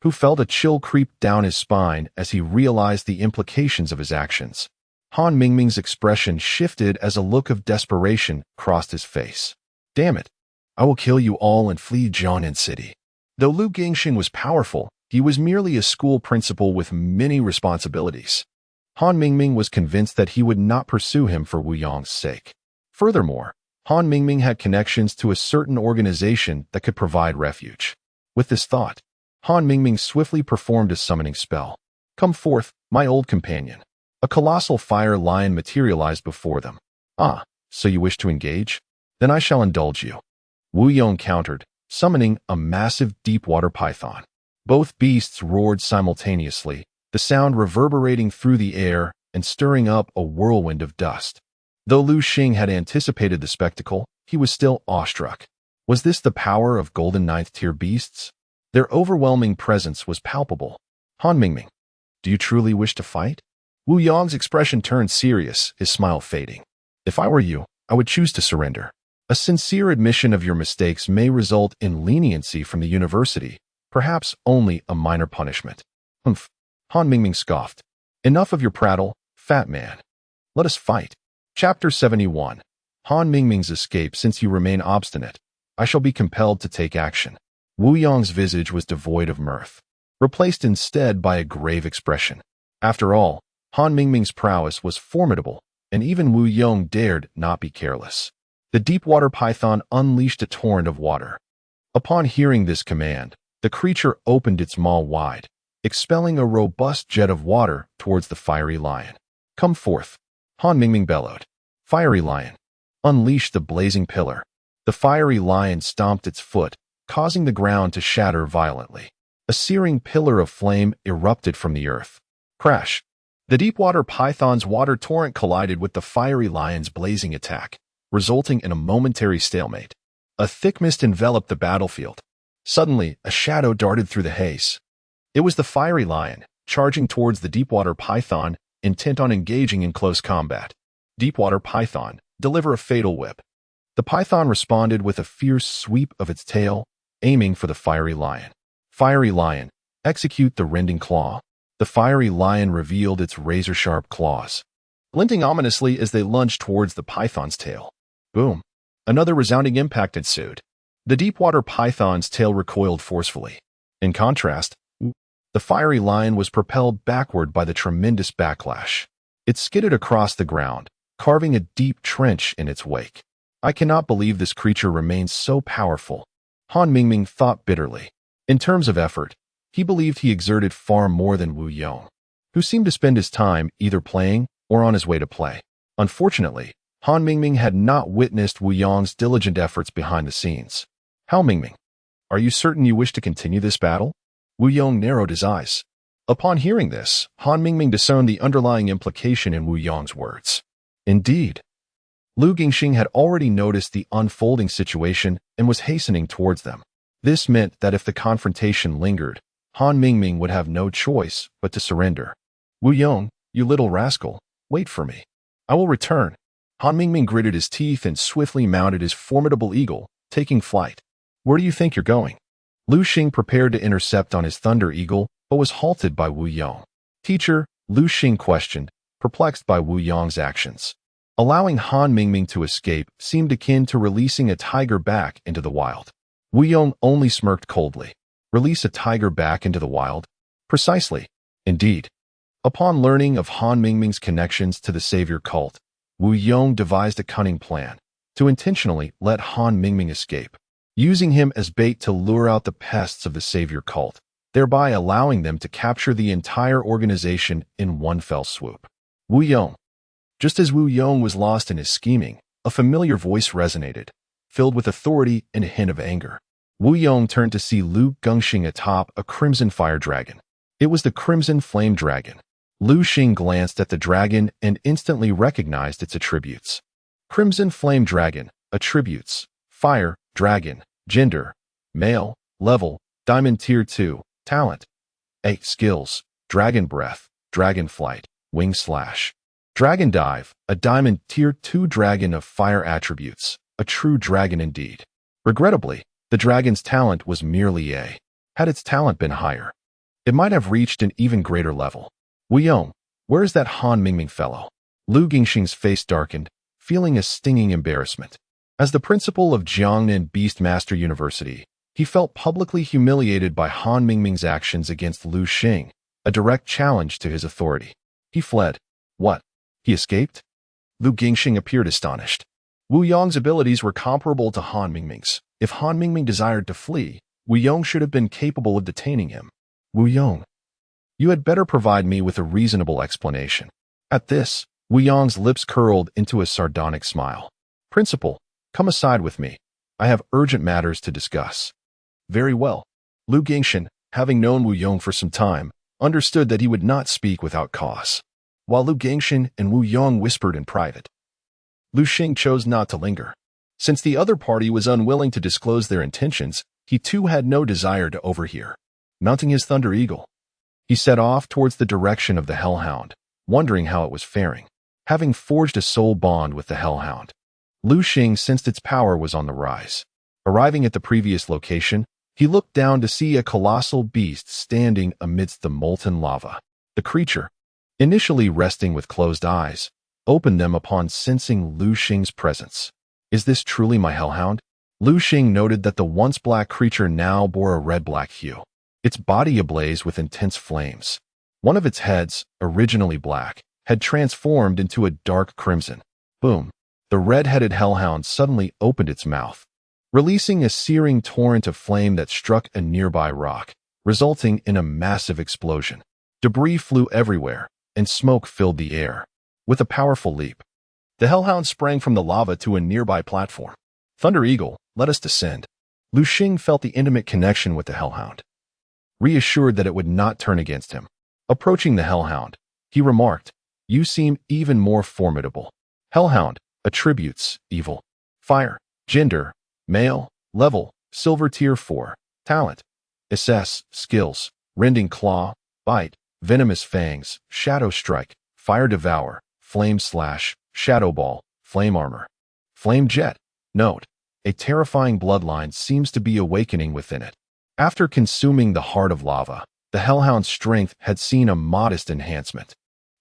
who felt a chill creep down his spine as he realized the implications of his actions. Han Mingming's expression shifted as a look of desperation crossed his face. Damn it! I will kill you all and flee Jiangnan City. Though Liu Xing was powerful, he was merely a school principal with many responsibilities. Han Mingming was convinced that he would not pursue him for Wu Yong's sake. Furthermore, Han Mingming had connections to a certain organization that could provide refuge. With this thought, Han Mingming swiftly performed a summoning spell. Come forth, my old companion. A colossal fire lion materialized before them. Ah, so you wish to engage? Then I shall indulge you. Wu Yong countered, summoning a massive deep-water python. Both beasts roared simultaneously, the sound reverberating through the air and stirring up a whirlwind of dust. Though Liu Xing had anticipated the spectacle, he was still awestruck. Was this the power of golden 9th-tier beasts? Their overwhelming presence was palpable. Han Mingming, do you truly wish to fight? Wu Yong's expression turned serious, his smile fading. If I were you, I would choose to surrender. A sincere admission of your mistakes may result in leniency from the university, perhaps only a minor punishment. Humph. Han Mingming scoffed. Enough of your prattle, fat man. Let us fight. Chapter 71. Han Mingming's escape. Since you remain obstinate, I shall be compelled to take action. Wu Yong's visage was devoid of mirth, replaced instead by a grave expression. After all, Han Mingming's prowess was formidable, and even Wu Yong dared not be careless. The deep-water python unleashed a torrent of water. Upon hearing this command, the creature opened its maw wide, expelling a robust jet of water towards the fiery lion. Come forth. Han Mingming bellowed. Fiery lion. Unleash the blazing pillar. The fiery lion stomped its foot, causing the ground to shatter violently. A searing pillar of flame erupted from the earth. Crash. The deep-water python's water torrent collided with the fiery lion's blazing attack, resulting in a momentary stalemate. A thick mist enveloped the battlefield. Suddenly, a shadow darted through the haze. It was the fiery lion, charging towards the deep-water python, intent on engaging in close combat. Deep-water python, deliver a fatal whip. The python responded with a fierce sweep of its tail, aiming for the fiery lion. Fiery lion, execute the rending claw. The fiery lion revealed its razor-sharp claws, glinting ominously as they lunged towards the python's tail. Boom. Another resounding impact ensued. The deep-water python's tail recoiled forcefully. In contrast, the fiery lion was propelled backward by the tremendous backlash. It skidded across the ground, carving a deep trench in its wake. I cannot believe this creature remains so powerful, Han Mingming thought bitterly. In terms of effort, he believed he exerted far more than Wu Yong, who seemed to spend his time either playing or on his way to play. Unfortunately, Han Mingming had not witnessed Wu Yong's diligent efforts behind the scenes. How Mingming? Are you certain you wish to continue this battle? Wu Yong narrowed his eyes. Upon hearing this, Han Mingming discerned the underlying implication in Wu Yong's words. Indeed. Liu Xing had already noticed the unfolding situation and was hastening towards them. This meant that if the confrontation lingered, Han Mingming would have no choice but to surrender. Wu Yong, you little rascal, wait for me. I will return. Han Mingming gritted his teeth and swiftly mounted his formidable eagle, taking flight. Where do you think you're going? Liu Xing prepared to intercept on his thunder eagle, but was halted by Wu Yong. Teacher, Liu Xing questioned, perplexed by Wu Yong's actions. Allowing Han Mingming to escape seemed akin to releasing a tiger back into the wild. Wu Yong only smirked coldly. Release a tiger back into the wild? Precisely. Indeed. Upon learning of Han Mingming's connections to the savior cult, Wu Yong devised a cunning plan to intentionally let Han Mingming escape, using him as bait to lure out the pests of the savior cult, thereby allowing them to capture the entire organization in one fell swoop. Wu Yong. Just as Wu Yong was lost in his scheming, a familiar voice resonated, filled with authority and a hint of anger. Wu Yong turned to see Liu Xing atop a crimson fire dragon. It was the crimson flame dragon. Liu Xing glanced at the dragon and instantly recognized its attributes. Crimson flame dragon, attributes, fire, dragon, gender, male, level, diamond tier 2, talent, A, skills, dragon breath, dragon flight, wing slash. Dragon Dive, a diamond tier 2 dragon of fire attributes, a true dragon indeed. Regrettably, the dragon's talent was merely A. Had its talent been higher, it might have reached an even greater level. Wu Yong, where is that Han Mingming fellow? Liu Xing's face darkened, feeling a stinging embarrassment. As the principal of Jiangnan Beastmaster University, he felt publicly humiliated by Han Mingming's actions against Liu Xing, a direct challenge to his authority. He fled. What? He escaped? Liu Xing appeared astonished. Wu Yong's abilities were comparable to Han Mingming's. If Han Mingming desired to flee, Wu Yong should have been capable of detaining him. Wu Yong, you had better provide me with a reasonable explanation. At this, Wu Yong's lips curled into a sardonic smile. Principal, come aside with me. I have urgent matters to discuss. Very well. Liu Xing, having known Wu Yong for some time, understood that he would not speak without cause. While Liu Xing and Wu Yong whispered in private, Liu Xing chose not to linger. Since the other party was unwilling to disclose their intentions, he too had no desire to overhear. Mounting his thunder eagle, he set off towards the direction of the hellhound, wondering how it was faring. Having forged a soul bond with the hellhound, Liu Xing sensed its power was on the rise. Arriving at the previous location, he looked down to see a colossal beast standing amidst the molten lava. The creature, initially resting with closed eyes, opened them upon sensing Liu Xing's presence. Is this truly my hellhound? Liu Xing noted that the once black creature now bore a red-black hue, its body ablaze with intense flames. One of its heads, originally black, had transformed into a dark crimson. Boom. The red-headed hellhound suddenly opened its mouth, releasing a searing torrent of flame that struck a nearby rock, resulting in a massive explosion. Debris flew everywhere, and smoke filled the air. With a powerful leap, the hellhound sprang from the lava to a nearby platform. Thunder Eagle, let us descend. Liu Xing felt the intimate connection with the hellhound, reassured that it would not turn against him. Approaching the hellhound, he remarked, "You seem even more formidable." Hellhound, attributes, evil. Fire, gender, male, level, silver tier 4. Talent, SS, skills, rending claw, bite, venomous fangs, shadow strike, fire devour, flame slash, shadow ball, flame armor. Flame jet, note, a terrifying bloodline seems to be awakening within it. After consuming the heart of lava, the hellhound's strength had seen a modest enhancement.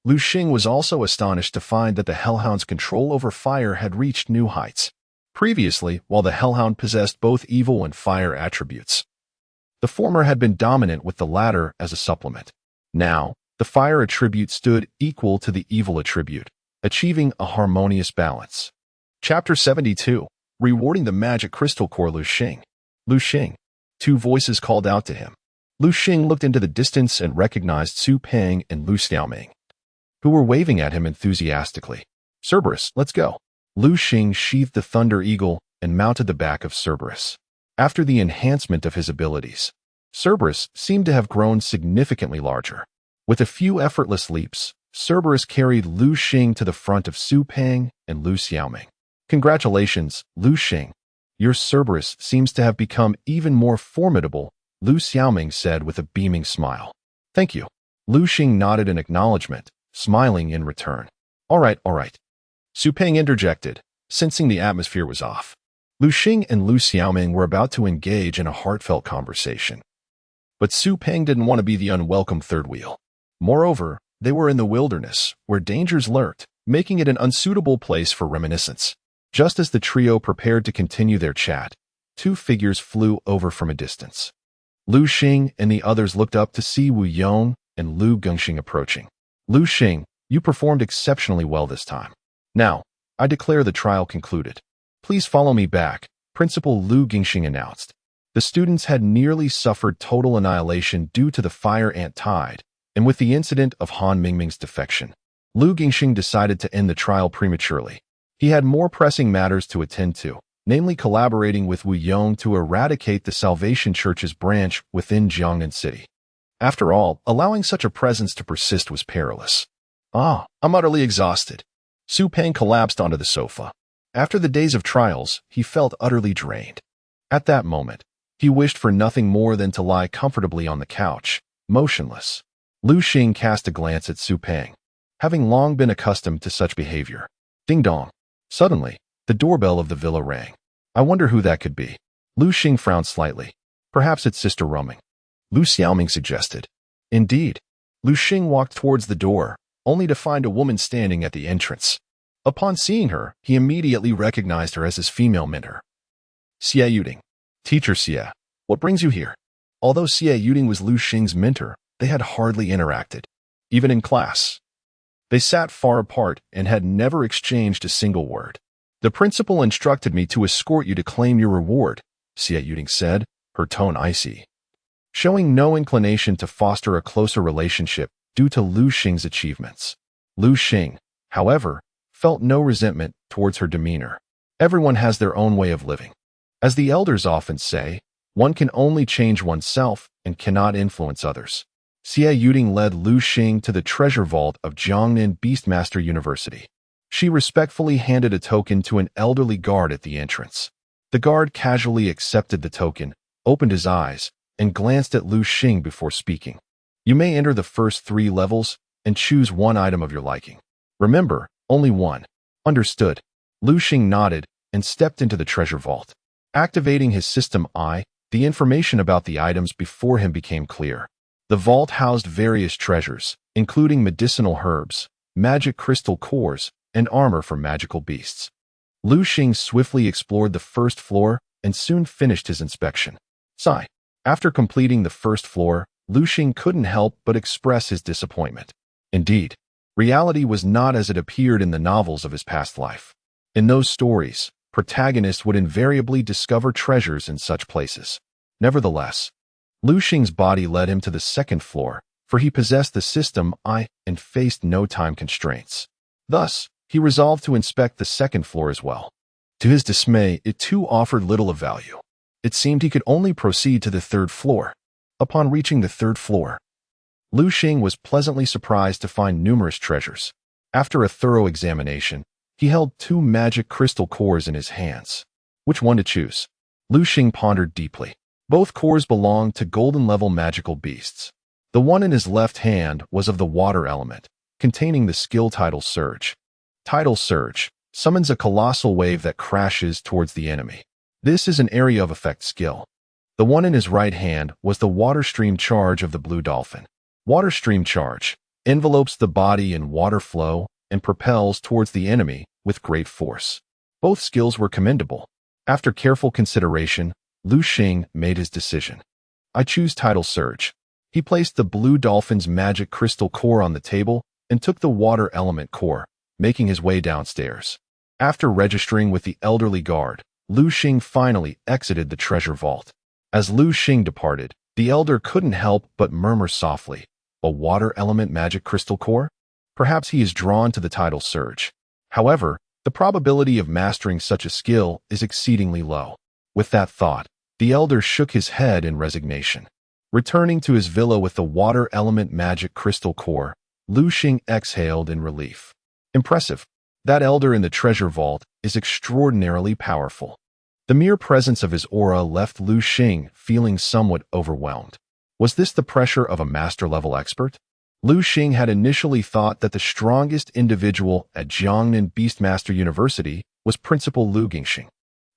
Liu Xing was also astonished to find that the hellhound's control over fire had reached new heights. Previously, while the hellhound possessed both evil and fire attributes, the former had been dominant with the latter as a supplement. Now, the fire attribute stood equal to the evil attribute, achieving a harmonious balance. Chapter 72. Rewarding the Magic Crystal Core. Liu Xing. Liu Xing. Two voices called out to him. Liu Xing looked into the distance and recognized Su Peng and Liu Xiaoming, who were waving at him enthusiastically. Cerberus, let's go. Liu Xing sheathed the Thunder Eagle and mounted the back of Cerberus. After the enhancement of his abilities, Cerberus seemed to have grown significantly larger. With a few effortless leaps, Cerberus carried Liu Xing to the front of Su Peng and Liu Xiaoming. Congratulations, Liu Xing. Your Cerberus seems to have become even more formidable, Liu Xiaoming said with a beaming smile. Thank you. Liu Xing nodded in acknowledgement, smiling in return. All right. Su Peng interjected, sensing the atmosphere was off. Liu Xing and Liu Xiaoming were about to engage in a heartfelt conversation. But Su Peng didn't want to be the unwelcome third wheel. Moreover, they were in the wilderness, where dangers lurked, making it an unsuitable place for reminiscence. Just as the trio prepared to continue their chat, two figures flew over from a distance. Liu Xing and the others looked up to see Wu Yong and Liu Gengxing approaching. Liu Xing, you performed exceptionally well this time. Now, I declare the trial concluded. Please follow me back, Principal Liu Gengxing announced. The students had nearly suffered total annihilation due to the fire ant tide, and with the incident of Han Mingming's defection, Liu Gengxing decided to end the trial prematurely. He had more pressing matters to attend to, namely collaborating with Wu Yong to eradicate the Salvation Church's branch within Jiangnan City. After all, allowing such a presence to persist was perilous. I'm utterly exhausted. Su Peng collapsed onto the sofa. After the days of trials, he felt utterly drained. At that moment, he wished for nothing more than to lie comfortably on the couch, motionless. Liu Xing cast a glance at Su Peng, having long been accustomed to such behavior. Ding dong. Suddenly, the doorbell of the villa rang. I wonder who that could be. Liu Xing frowned slightly. Perhaps it's Sister Roaming, Liu Xiaoming suggested. Indeed. Liu Xing walked towards the door, only to find a woman standing at the entrance. Upon seeing her, he immediately recognized her as his female mentor. Xie Yuding. Teacher Xie, what brings you here? Although Xie Yuding was Liu Xing's mentor, they had hardly interacted, even in class. They sat far apart and had never exchanged a single word. The principal instructed me to escort you to claim your reward, Xie Yuding said, her tone icy, showing no inclination to foster a closer relationship due to Liu Xing's achievements. Liu Xing, however, felt no resentment towards her demeanor. Everyone has their own way of living. As the elders often say, one can only change oneself and cannot influence others. Xie Yuding led Liu Xing to the treasure vault of Jiangnan Beastmaster University. She respectfully handed a token to an elderly guard at the entrance. The guard casually accepted the token, opened his eyes, and glanced at Liu Xing before speaking. You may enter the first 3 levels and choose one item of your liking. Remember, only one. Understood. Liu Xing nodded and stepped into the treasure vault. Activating his system eye, the information about the items before him became clear. The vault housed various treasures, including medicinal herbs, magic crystal cores, and armor for magical beasts. Liu Xing swiftly explored the first floor and soon finished his inspection. Sigh. After completing the first floor, Liu Xing couldn't help but express his disappointment. Indeed, reality was not as it appeared in the novels of his past life. In those stories, protagonists would invariably discover treasures in such places. Nevertheless, Liu Xing's body led him to the second floor, for he possessed the system eye and faced no time constraints. Thus, he resolved to inspect the second floor as well. To his dismay, it too offered little of value. It seemed he could only proceed to the third floor. Upon reaching the third floor, Liu Xing was pleasantly surprised to find numerous treasures. After a thorough examination, he held 2 magic crystal cores in his hands. Which one to choose? Liu Xing pondered deeply. Both cores belonged to golden-level magical beasts. The one in his left hand was of the water element, containing the skill Tidal Surge. Tidal Surge summons a colossal wave that crashes towards the enemy. This is an area of effect skill. The one in his right hand was the Water Stream Charge of the Blue Dolphin. Water Stream Charge envelopes the body in water flow and propels towards the enemy with great force. Both skills were commendable. After careful consideration, Liu Xing made his decision. I choose Tidal Surge. He placed the Blue Dolphin's magic crystal core on the table and took the water element core, making his way downstairs. After registering with the elderly guard, Liu Xing finally exited the treasure vault. As Liu Xing departed, the elder couldn't help but murmur softly, "A water element magic crystal core? Perhaps he is drawn to the Tidal Surge." However, the probability of mastering such a skill is exceedingly low. With that thought, the elder shook his head in resignation. Returning to his villa with the water element magic crystal core, Liu Xing exhaled in relief. Impressive. That elder in the treasure vault is extraordinarily powerful. The mere presence of his aura left Liu Xing feeling somewhat overwhelmed. Was this the pressure of a master-level expert? Liu Xing had initially thought that the strongest individual at Jiangnan Beastmaster University was Principal Liu Xing.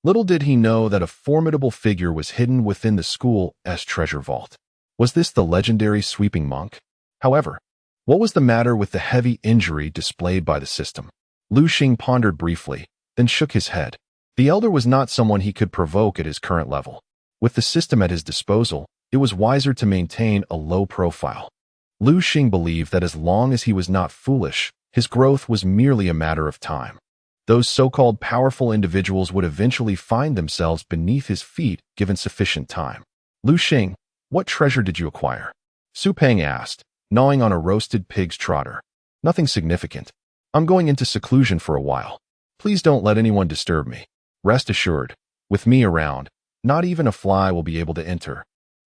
Little did he know that a formidable figure was hidden within the school's treasure vault. Was this the legendary sweeping monk? However, what was the matter with the heavy injury displayed by the system? Liu Xing pondered briefly, then shook his head. The elder was not someone he could provoke at his current level. With the system at his disposal, it was wiser to maintain a low profile. Liu Xing believed that as long as he was not foolish, his growth was merely a matter of time. Those so-called powerful individuals would eventually find themselves beneath his feet given sufficient time. Liu Xing, what treasure did you acquire? Su Peng asked, gnawing on a roasted pig's trotter. Nothing significant. I'm going into seclusion for a while. Please don't let anyone disturb me. Rest assured, with me around, not even a fly will be able to enter.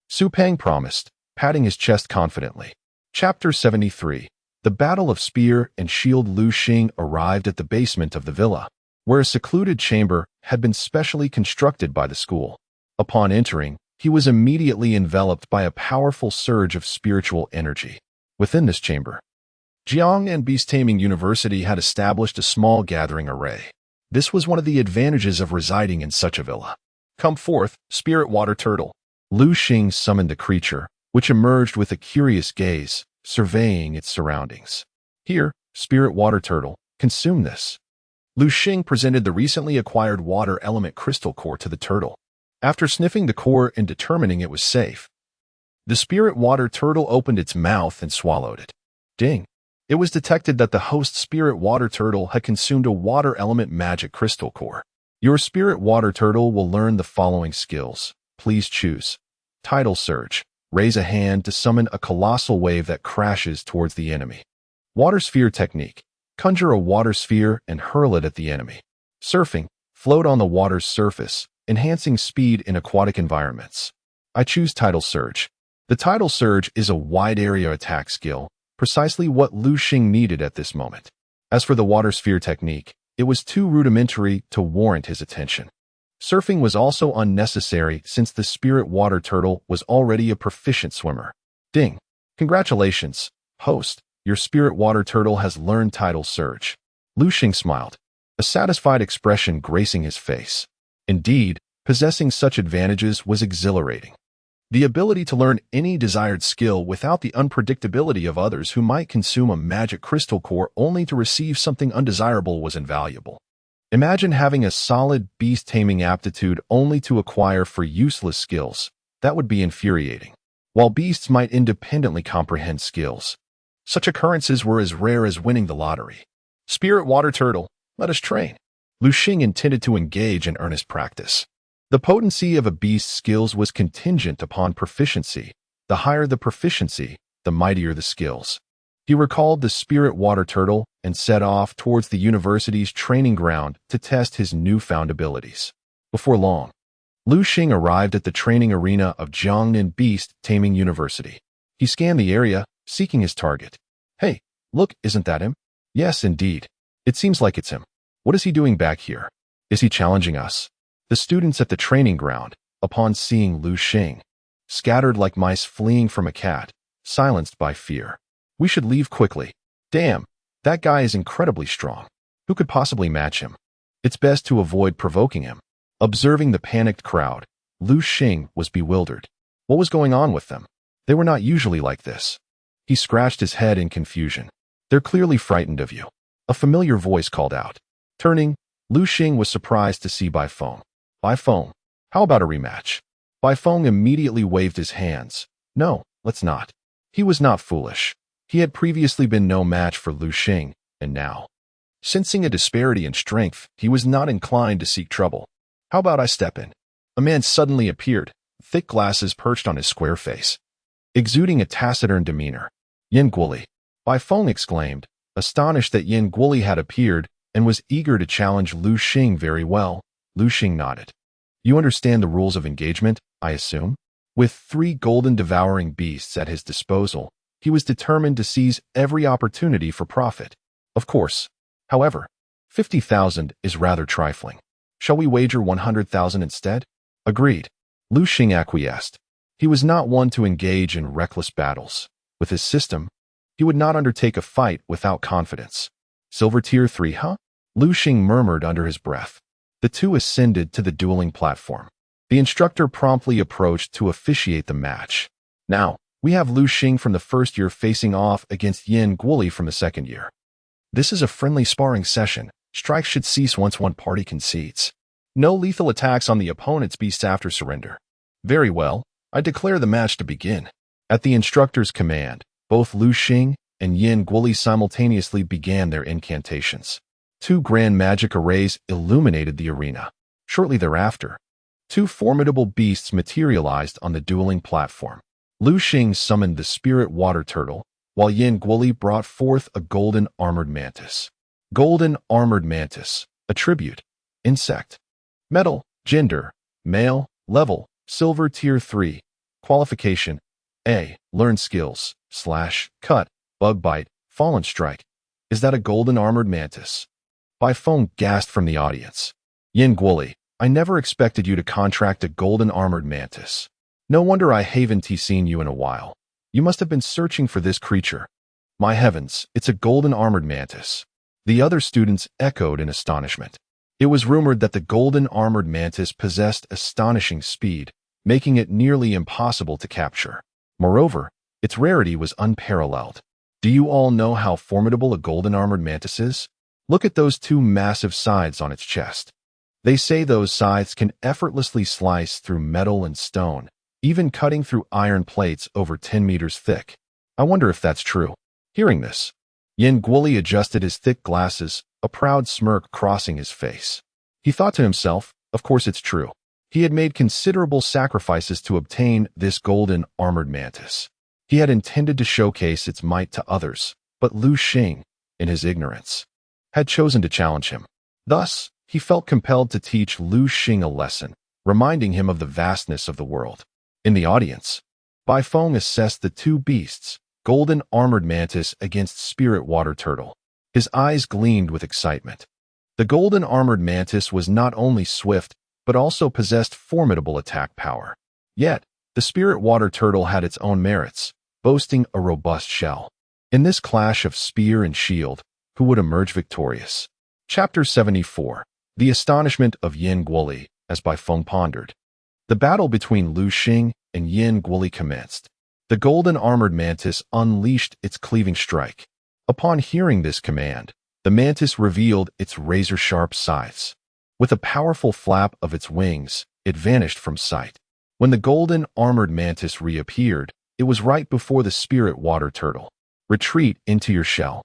Su Peng promised, patting his chest confidently. Chapter 73. The Battle of Spear and Shield. Liu Xing arrived at the basement of the villa, where a secluded chamber had been specially constructed by the school. Upon entering, he was immediately enveloped by a powerful surge of spiritual energy. Within this chamber, Jiangnan Beast Taming University had established a small gathering array. This was one of the advantages of residing in such a villa. Come forth, spirit water turtle. Liu Xing summoned the creature, which emerged with a curious gaze, surveying its surroundings. Here, spirit water turtle, consume this. Liu Xing presented the recently acquired water element crystal core to the turtle. After sniffing the core and determining it was safe, the spirit water turtle opened its mouth and swallowed it. Ding! It was detected that the host spirit water turtle had consumed a water element magic crystal core. Your spirit water turtle will learn the following skills. Please choose. Tidal Surge. Raise a hand to summon a colossal wave that crashes towards the enemy. Water Sphere Technique. Conjure a water sphere and hurl it at the enemy. Surfing. Float on the water's surface, enhancing speed in aquatic environments. I choose Tidal Surge. The Tidal Surge is a wide area attack skill, precisely what Liu Xing needed at this moment. As for the Water Sphere Technique, it was too rudimentary to warrant his attention. Surfing was also unnecessary since the spirit water turtle was already a proficient swimmer. Ding! Congratulations, host. Your spirit water turtle has learned Tidal Surge. Liu Xing smiled, a satisfied expression gracing his face. Indeed, possessing such advantages was exhilarating. The ability to learn any desired skill without the unpredictability of others who might consume a magic crystal core only to receive something undesirable was invaluable. Imagine having a solid beast taming aptitude only to acquire for useless skills. That would be infuriating. While beasts might independently comprehend skills, such occurrences were as rare as winning the lottery. Spirit water turtle, let us train. Liu Xing intended to engage in earnest practice. The potency of a beast's skills was contingent upon proficiency. The higher the proficiency, the mightier the skills. He recalled the spirit water turtle and set off towards the university's training ground to test his newfound abilities. Before long, Liu Xing arrived at the training arena of Jiangnan Beast Taming University. He scanned the area, seeking his target. Hey, look, isn't that him? Yes, indeed. It seems like it's him. What is he doing back here? Is he challenging us? The students at the training ground, upon seeing Liu Xing, scattered like mice fleeing from a cat, silenced by fear. We should leave quickly. Damn, that guy is incredibly strong. Who could possibly match him? It's best to avoid provoking him. Observing the panicked crowd, Liu Xing was bewildered. What was going on with them? They were not usually like this. He scratched his head in confusion. They're clearly frightened of you. A familiar voice called out. Turning, Liu Xing was surprised to see Bai Feng. Bai Feng, how about a rematch? Bai Feng immediately waved his hands. No, let's not. He was not foolish. He had previously been no match for Liu Xing, and now, sensing a disparity in strength, he was not inclined to seek trouble. How about I step in? A man suddenly appeared, thick glasses perched on his square face, exuding a taciturn demeanor. Yin Guoli, Bai Feng exclaimed, astonished that Yin Guoli had appeared and was eager to challenge Liu Xing. Very well, Liu Xing nodded. You understand the rules of engagement, I assume? With 3 golden devouring beasts at his disposal, he was determined to seize every opportunity for profit. Of course. However, 50,000 is rather trifling. Shall we wager 100,000 instead? Agreed. Liu Xing acquiesced. He was not one to engage in reckless battles. With his system, he would not undertake a fight without confidence. Silver tier 3, huh? Liu Xing murmured under his breath. The two ascended to the dueling platform. The instructor promptly approached to officiate the match. Now, we have Liu Xing from the first year facing off against Yin Guoli from the second year. This is a friendly sparring session. Strikes should cease once one party concedes. No lethal attacks on the opponent's beasts after surrender. Very well, I declare the match to begin. At the instructor's command, both Liu Xing and Yin Guoli simultaneously began their incantations. 2 grand magic arrays illuminated the arena. Shortly thereafter, 2 formidable beasts materialized on the dueling platform. Liu Xing summoned the spirit water turtle, while Yin Guoli brought forth a golden armored mantis. Golden armored mantis, attribute, insect. Metal, gender, male, level, silver tier 3. Qualification, A, learn skills, / cut, bug bite, fallen strike. Is that a golden armored mantis? Bai Feng gasped from the audience. Yin Guoli, I never expected you to contract a golden armored mantis. No wonder I haven't seen you in a while. You must have been searching for this creature. My heavens, it's a golden armored mantis. The other students echoed in astonishment. It was rumored that the golden armored mantis possessed astonishing speed, making it nearly impossible to capture. Moreover, its rarity was unparalleled. Do you all know how formidable a golden armored mantis is? Look at those 2 massive scythes on its chest. They say those scythes can effortlessly slice through metal and stone, even cutting through iron plates over 10 meters thick. I wonder if that's true. Hearing this, Yin Guoli adjusted his thick glasses, a proud smirk crossing his face. He thought to himself, of course it's true. He had made considerable sacrifices to obtain this golden armored mantis. He had intended to showcase its might to others, but Liu Xing, in his ignorance, had chosen to challenge him. Thus, he felt compelled to teach Liu Xing a lesson, reminding him of the vastness of the world. In the audience, Bai Feng assessed the 2 beasts, golden armored mantis against spirit water turtle. His eyes gleamed with excitement. The golden armored mantis was not only swift, but also possessed formidable attack power. Yet, the spirit water turtle had its own merits, boasting a robust shell. In this clash of spear and shield, who would emerge victorious? Chapter 74. The Astonishment of Yin Guoli, as Bai Feng pondered. The battle between Liu Xing and Yin Guoli commenced. The golden armored mantis unleashed its cleaving strike. Upon hearing this command, the mantis revealed its razor-sharp scythes. With a powerful flap of its wings, it vanished from sight. When the golden armored mantis reappeared, it was right before the spirit water turtle. Retreat into your shell.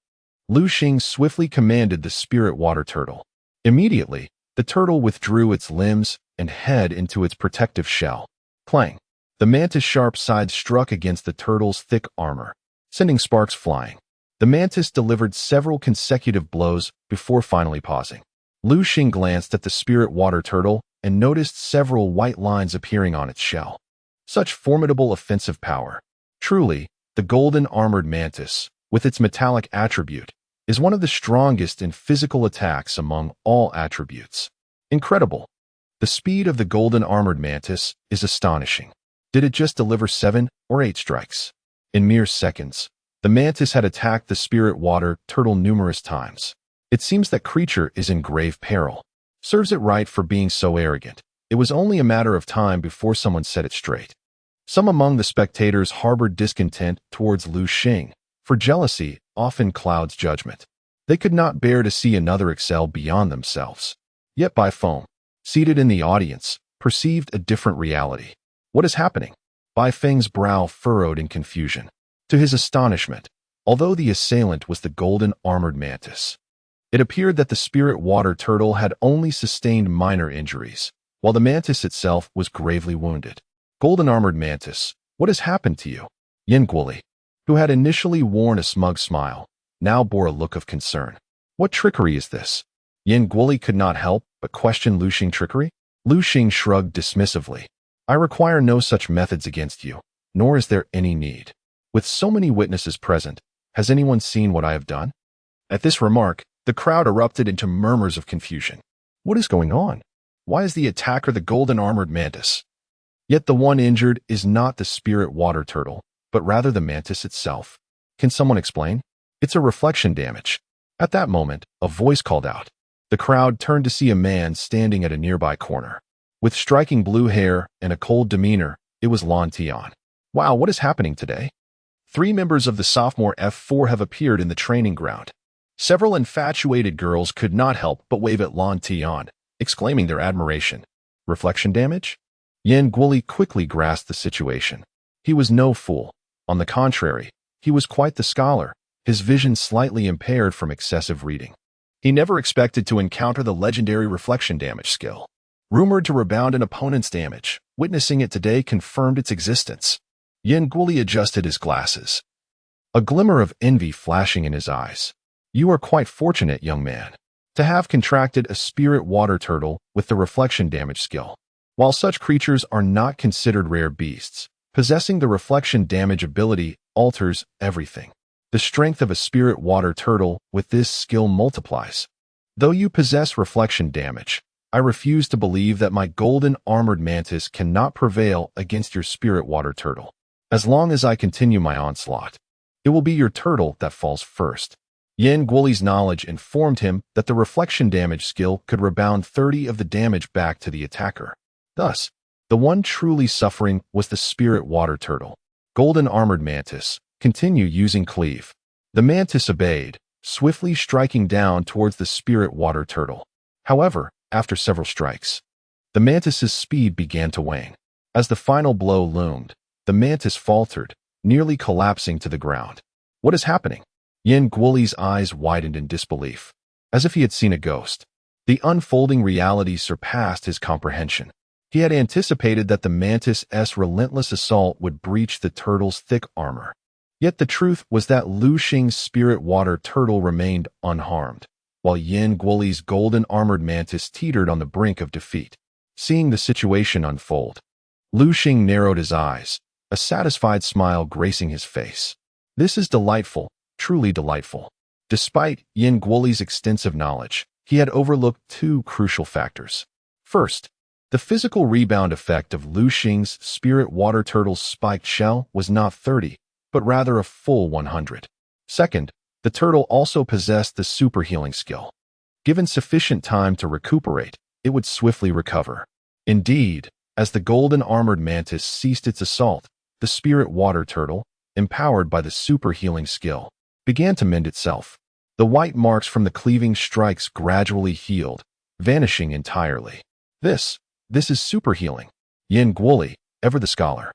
Liu Xing swiftly commanded the spirit water turtle. Immediately, the turtle withdrew its limbs and head into its protective shell. Clang! The mantis' sharp side struck against the turtle's thick armor, sending sparks flying. The mantis delivered several consecutive blows before finally pausing. Liu Xing glanced at the spirit water turtle and noticed several white lines appearing on its shell. Such formidable offensive power. Truly, the golden armored mantis, with its metallic attribute, is one of the strongest in physical attacks among all attributes. Incredible. The speed of the golden armored mantis is astonishing. Did it just deliver 7 or 8 strikes? In mere seconds, the mantis had attacked the spirit water turtle numerous times. It seems that creature is in grave peril. Serves it right for being so arrogant. It was only a matter of time before someone set it straight. Some among the spectators harbored discontent towards Liu Xing, for jealousy often clouds judgment. They could not bear to see another excel beyond themselves. Yet Bai Feng, seated in the audience, perceived a different reality. What is happening? Bai Feng's brow furrowed in confusion. To his astonishment, although the assailant was the golden armored mantis, it appeared that the spirit water turtle had only sustained minor injuries, while the mantis itself was gravely wounded. Golden armored mantis, what has happened to you? Yin Guoli, who had initially worn a smug smile, now bore a look of concern. What trickery is this? Yin Guoli could not help but question Liu Xing trickery. Liu Xing shrugged dismissively. I require no such methods against you, nor is there any need. With so many witnesses present, has anyone seen what I have done? At this remark, the crowd erupted into murmurs of confusion. What is going on? Why is the attacker the golden armored mantis? Yet the one injured is not the spirit water turtle, but rather the mantis itself. Can someone explain? It's a reflection damage. At that moment, a voice called out. The crowd turned to see a man standing at a nearby corner. With striking blue hair and a cold demeanor, it was Lan Tian. Wow, what is happening today? 3 members of the sophomore F4 have appeared in the training ground. Several infatuated girls could not help but wave at Lan Tian, exclaiming their admiration. Reflection damage? Yin Guoli quickly grasped the situation. He was no fool. On the contrary, he was quite the scholar, his vision slightly impaired from excessive reading. He never expected to encounter the legendary reflection damage skill. Rumored to rebound an opponent's damage, witnessing it today confirmed its existence. Yin Guoli adjusted his glasses, a glimmer of envy flashing in his eyes. You are quite fortunate, young man, to have contracted a spirit water turtle with the reflection damage skill. While such creatures are not considered rare beasts, possessing the reflection damage ability alters everything. The strength of a spirit water turtle with this skill multiplies. Though you possess reflection damage, I refuse to believe that my golden armored mantis cannot prevail against your spirit water turtle. As long as I continue my onslaught, it will be your turtle that falls first. Yin Guoli's knowledge informed him that the reflection damage skill could rebound 30 of the damage back to the attacker. Thus, the one truly suffering was the spirit water turtle. Golden armored mantis, continue using cleave. The mantis obeyed, swiftly striking down towards the spirit water turtle. However, after several strikes, the mantis's speed began to wane. As the final blow loomed, the mantis faltered, nearly collapsing to the ground. What is happening? Yin Guoli's eyes widened in disbelief, as if he had seen a ghost. The unfolding reality surpassed his comprehension. He had anticipated that the mantis's relentless assault would breach the turtle's thick armor. Yet the truth was that Liu Xing's spirit water turtle remained unharmed, while Yin Guoli's golden armored mantis teetered on the brink of defeat. Seeing the situation unfold, Liu Xing narrowed his eyes, a satisfied smile gracing his face. This is delightful, truly delightful. Despite Yin Guoli's extensive knowledge, he had overlooked 2 crucial factors. First, the physical rebound effect of Liu Xing's spirit water turtle's spiked shell was not 30, but rather a full 100. Second, the turtle also possessed the super healing skill. Given sufficient time to recuperate, it would swiftly recover. Indeed, as the golden armored mantis ceased its assault, the spirit water turtle, empowered by the super healing skill, began to mend itself. The white marks from the cleaving strikes gradually healed, vanishing entirely. This is super healing. Yin Guoli, ever the scholar,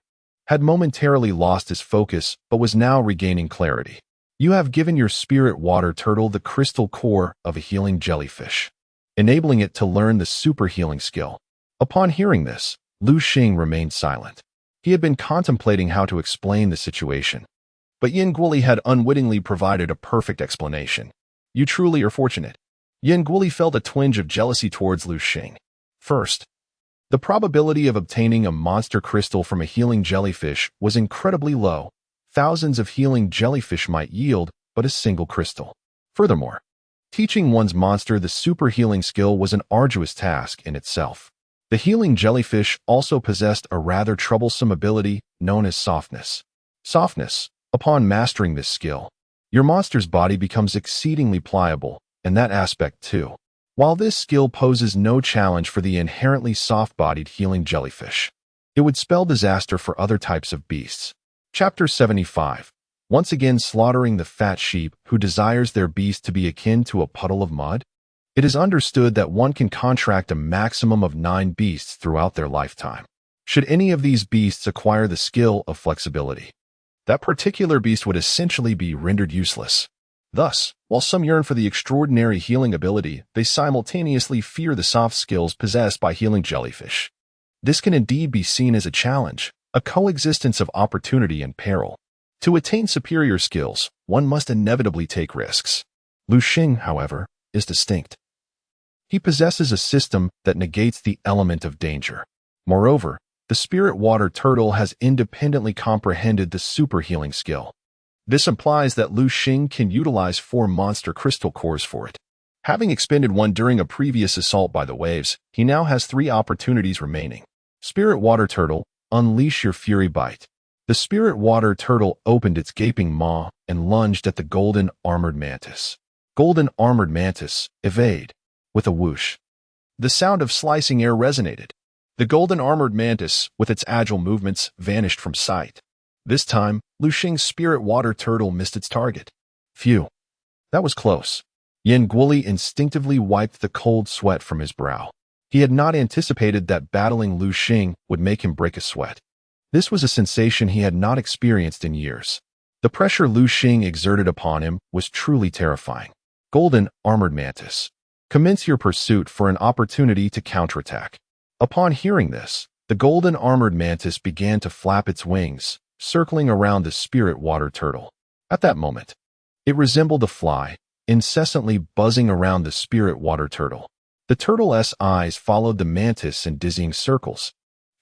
had momentarily lost his focus but was now regaining clarity. You have given your spirit water turtle the crystal core of a healing jellyfish, enabling it to learn the super healing skill. Upon hearing this, Liu Xing remained silent. He had been contemplating how to explain the situation, But Yin Guoli had unwittingly provided a perfect explanation. You truly are fortunate. Yin Guoli felt a twinge of jealousy towards Liu Xing. First, the probability of obtaining a monster crystal from a healing jellyfish was incredibly low. Thousands of healing jellyfish might yield but a single crystal. Furthermore, teaching one's monster the super healing skill was an arduous task in itself. The healing jellyfish also possessed a rather troublesome ability known as softness. Softness, upon mastering this skill, your monster's body becomes exceedingly pliable, and that aspect too. While this skill poses no challenge for the inherently soft-bodied healing jellyfish, it would spell disaster for other types of beasts. Chapter 75. Once again slaughtering the fat sheep who desires their beast to be akin to a puddle of mud? It is understood that one can contract a maximum of 9 beasts throughout their lifetime. Should any of these beasts acquire the skill of flexibility, that particular beast would essentially be rendered useless. Thus, while some yearn for the extraordinary healing ability, they simultaneously fear the soft skills possessed by healing jellyfish. This can indeed be seen as a challenge, a coexistence of opportunity and peril. To attain superior skills, one must inevitably take risks. Liu Xing, however, is distinct. He possesses a system that negates the element of danger. Moreover, the spirit water turtle has independently comprehended the super healing skill. This implies that Liu Xing can utilize 4 monster crystal cores for it. Having expended one during a previous assault by the waves, he now has 3 opportunities remaining. Spirit water turtle, unleash your fury bite. The spirit water turtle opened its gaping maw and lunged at the golden armored mantis. Golden armored mantis, evade. With a whoosh, the sound of slicing air resonated. The golden armored mantis, with its agile movements, vanished from sight. This time, Liu Xing's spirit water turtle missed its target. Phew. That was close. Yin Guoli instinctively wiped the cold sweat from his brow. He had not anticipated that battling Liu Xing would make him break a sweat. This was a sensation he had not experienced in years. The pressure Liu Xing exerted upon him was truly terrifying. Golden armored mantis. Commence your pursuit for an opportunity to counterattack. Upon hearing this, the golden armored mantis began to flap its wings, circling around the spirit water turtle. At that moment, it resembled a fly, incessantly buzzing around the spirit water turtle. The turtle's eyes followed the mantis in dizzying circles,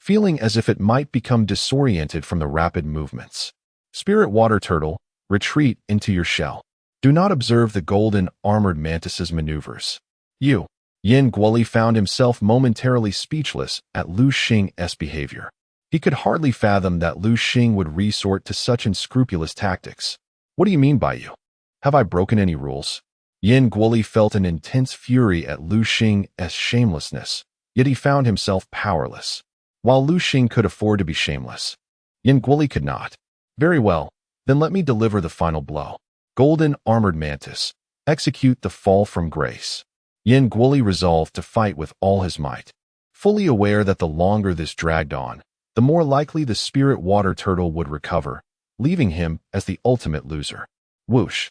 feeling as if it might become disoriented from the rapid movements. Spirit water turtle, retreat into your shell. Do not observe the golden armored mantis's maneuvers. Yin Guoli found himself momentarily speechless at Liu Xing's behavior. He could hardly fathom that Liu Xing would resort to such unscrupulous tactics. What do you mean by you? Have I broken any rules? Yin Guoli felt an intense fury at Liu Xing's shamelessness, yet he found himself powerless. While Liu Xing could afford to be shameless, Yin Guoli could not. Very well, then let me deliver the final blow. Golden armored mantis, execute the fall from grace. Yin Guoli resolved to fight with all his might. Fully aware that the longer this dragged on, the more likely the spirit water turtle would recover, leaving him as the ultimate loser. Whoosh!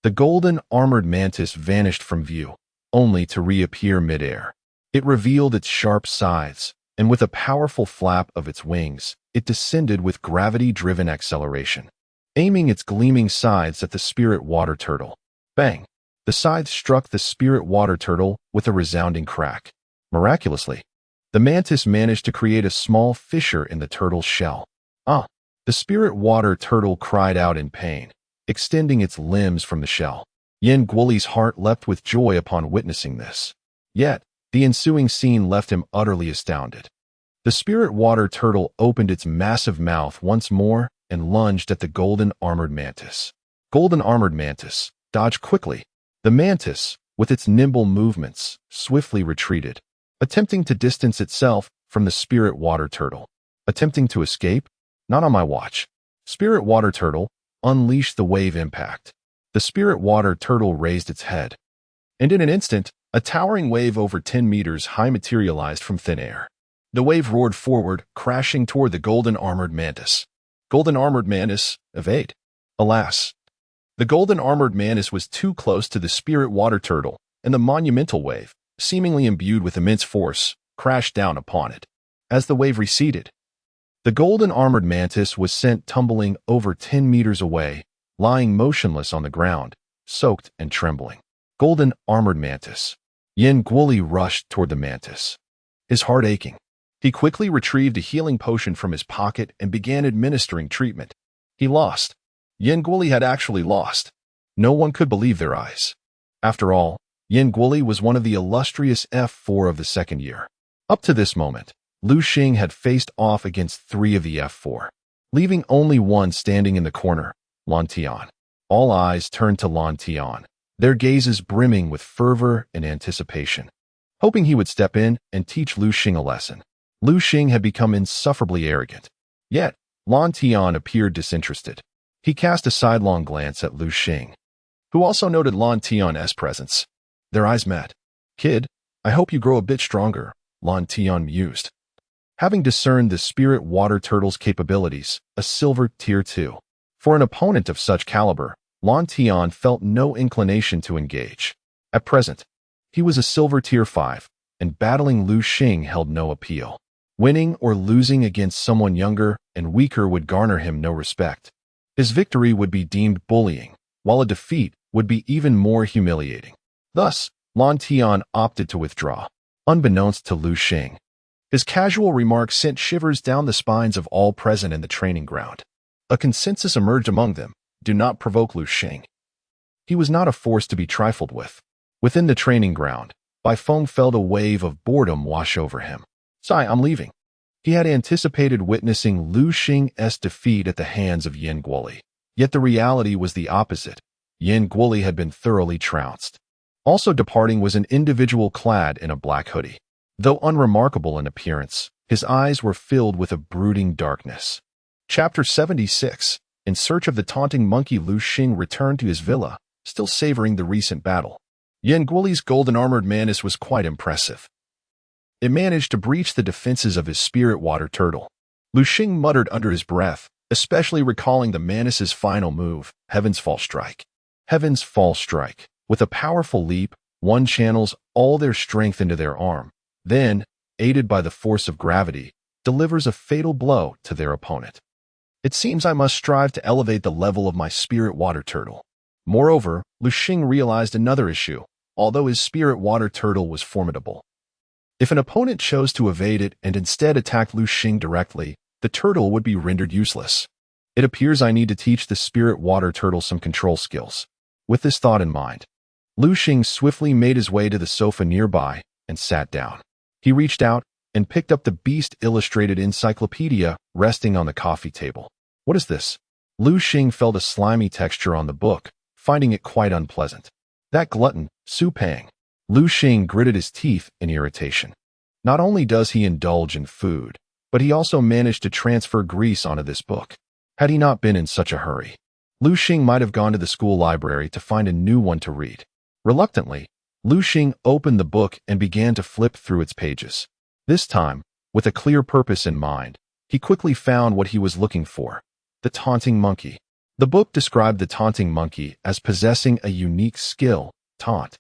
The golden armored mantis vanished from view, only to reappear midair. It revealed its sharp sides, and with a powerful flap of its wings, it descended with gravity-driven acceleration, aiming its gleaming sides at the spirit water turtle. Bang! The scythe struck the spirit water turtle with a resounding crack. Miraculously, the mantis managed to create a small fissure in the turtle's shell. Ah! The spirit water turtle cried out in pain, extending its limbs from the shell. Yin Guoli's heart leapt with joy upon witnessing this. Yet, the ensuing scene left him utterly astounded. The spirit water turtle opened its massive mouth once more and lunged at the golden armored mantis. Golden armored mantis, dodge quickly. The mantis, with its nimble movements, swiftly retreated, attempting to distance itself from the spirit water turtle. Attempting to escape? Not on my watch. Spirit water turtle, unleash the wave impact. The spirit water turtle raised its head, and in an instant, a towering wave over 10 meters high materialized from thin air. The wave roared forward, crashing toward the golden armored mantis. Golden armored mantis, evade. Alas! The golden armored mantis was too close to the spirit water turtle, and the monumental wave, seemingly imbued with immense force, crashed down upon it. As the wave receded, the golden armored mantis was sent tumbling over 10 meters away, lying motionless on the ground, soaked and trembling. Golden armored mantis. Yin Guoli rushed toward the mantis, his heart aching. He quickly retrieved a healing potion from his pocket and began administering treatment. He lost. Yin Guoli had actually lost. No one could believe their eyes. After all, Yin Guoli was one of the illustrious F4 of the second year. Up to this moment, Liu Xing had faced off against 3 of the F4, leaving only one standing in the corner, Lan Tian. All eyes turned to Lan Tian, their gazes brimming with fervor and anticipation, hoping he would step in and teach Liu Xing a lesson. Liu Xing had become insufferably arrogant. Yet, Lan Tian appeared disinterested. He cast a sidelong glance at Liu Xing, who also noted Lan Tian's presence. Their eyes met. "Kid, I hope you grow a bit stronger," Lan Tian mused. Having discerned the spirit water turtle's capabilities, a silver tier 2. For an opponent of such caliber, Lan Tian felt no inclination to engage. At present, he was a silver tier 5, and battling Liu Xing held no appeal. Winning or losing against someone younger and weaker would garner him no respect. His victory would be deemed bullying, while a defeat would be even more humiliating. Thus, Lan Tian opted to withdraw, unbeknownst to Liu Xing. His casual remark sent shivers down the spines of all present in the training ground. A consensus emerged among them: do not provoke Liu Xing. He was not a force to be trifled with. Within the training ground, Bai Feng felt a wave of boredom wash over him. "Sai, I'm leaving." He had anticipated witnessing Liu Xing's defeat at the hands of Yin Guoli. Yet the reality was the opposite. Yin Guoli had been thoroughly trounced. Also departing was an individual clad in a black hoodie. Though unremarkable in appearance, his eyes were filled with a brooding darkness. Chapter 76. In search of the taunting monkey, Liu Xing returned to his villa, still savoring the recent battle. Yin Guoli's golden armored mantis was quite impressive. It managed to breach the defenses of his spirit water turtle. Liu Xing muttered under his breath, especially recalling the mantis's final move, Heaven's Fall Strike. Heaven's Fall Strike. With a powerful leap, one channels all their strength into their arm, then, aided by the force of gravity, delivers a fatal blow to their opponent. It seems I must strive to elevate the level of my spirit water turtle. Moreover, Liu Xing realized another issue. Although his spirit water turtle was formidable, if an opponent chose to evade it and instead attacked Liu Xing directly, the turtle would be rendered useless. It appears I need to teach the spirit water turtle some control skills. With this thought in mind, Liu Xing swiftly made his way to the sofa nearby and sat down. He reached out and picked up the Beast Illustrated Encyclopedia resting on the coffee table. "What is this?" Liu Xing felt a slimy texture on the book, finding it quite unpleasant. That glutton, Su Pang. Liu Xing gritted his teeth in irritation. Not only does he indulge in food, but he also managed to transfer grease onto this book. Had he not been in such a hurry, Liu Xing might have gone to the school library to find a new one to read. Reluctantly, Liu Xing opened the book and began to flip through its pages. This time, with a clear purpose in mind, he quickly found what he was looking for: the taunting monkey. The book described the taunting monkey as possessing a unique skill, taunt.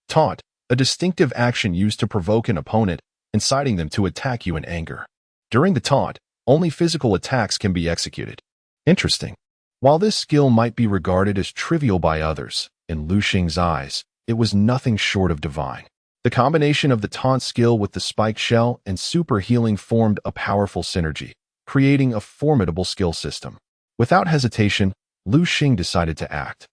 Taunt, a distinctive action used to provoke an opponent, inciting them to attack you in anger. During the taunt, only physical attacks can be executed. Interesting. While this skill might be regarded as trivial by others, in Liu Xing's eyes, it was nothing short of divine. The combination of the taunt skill with the spike shell and super healing formed a powerful synergy, creating a formidable skill system. Without hesitation, Liu Xing decided to act.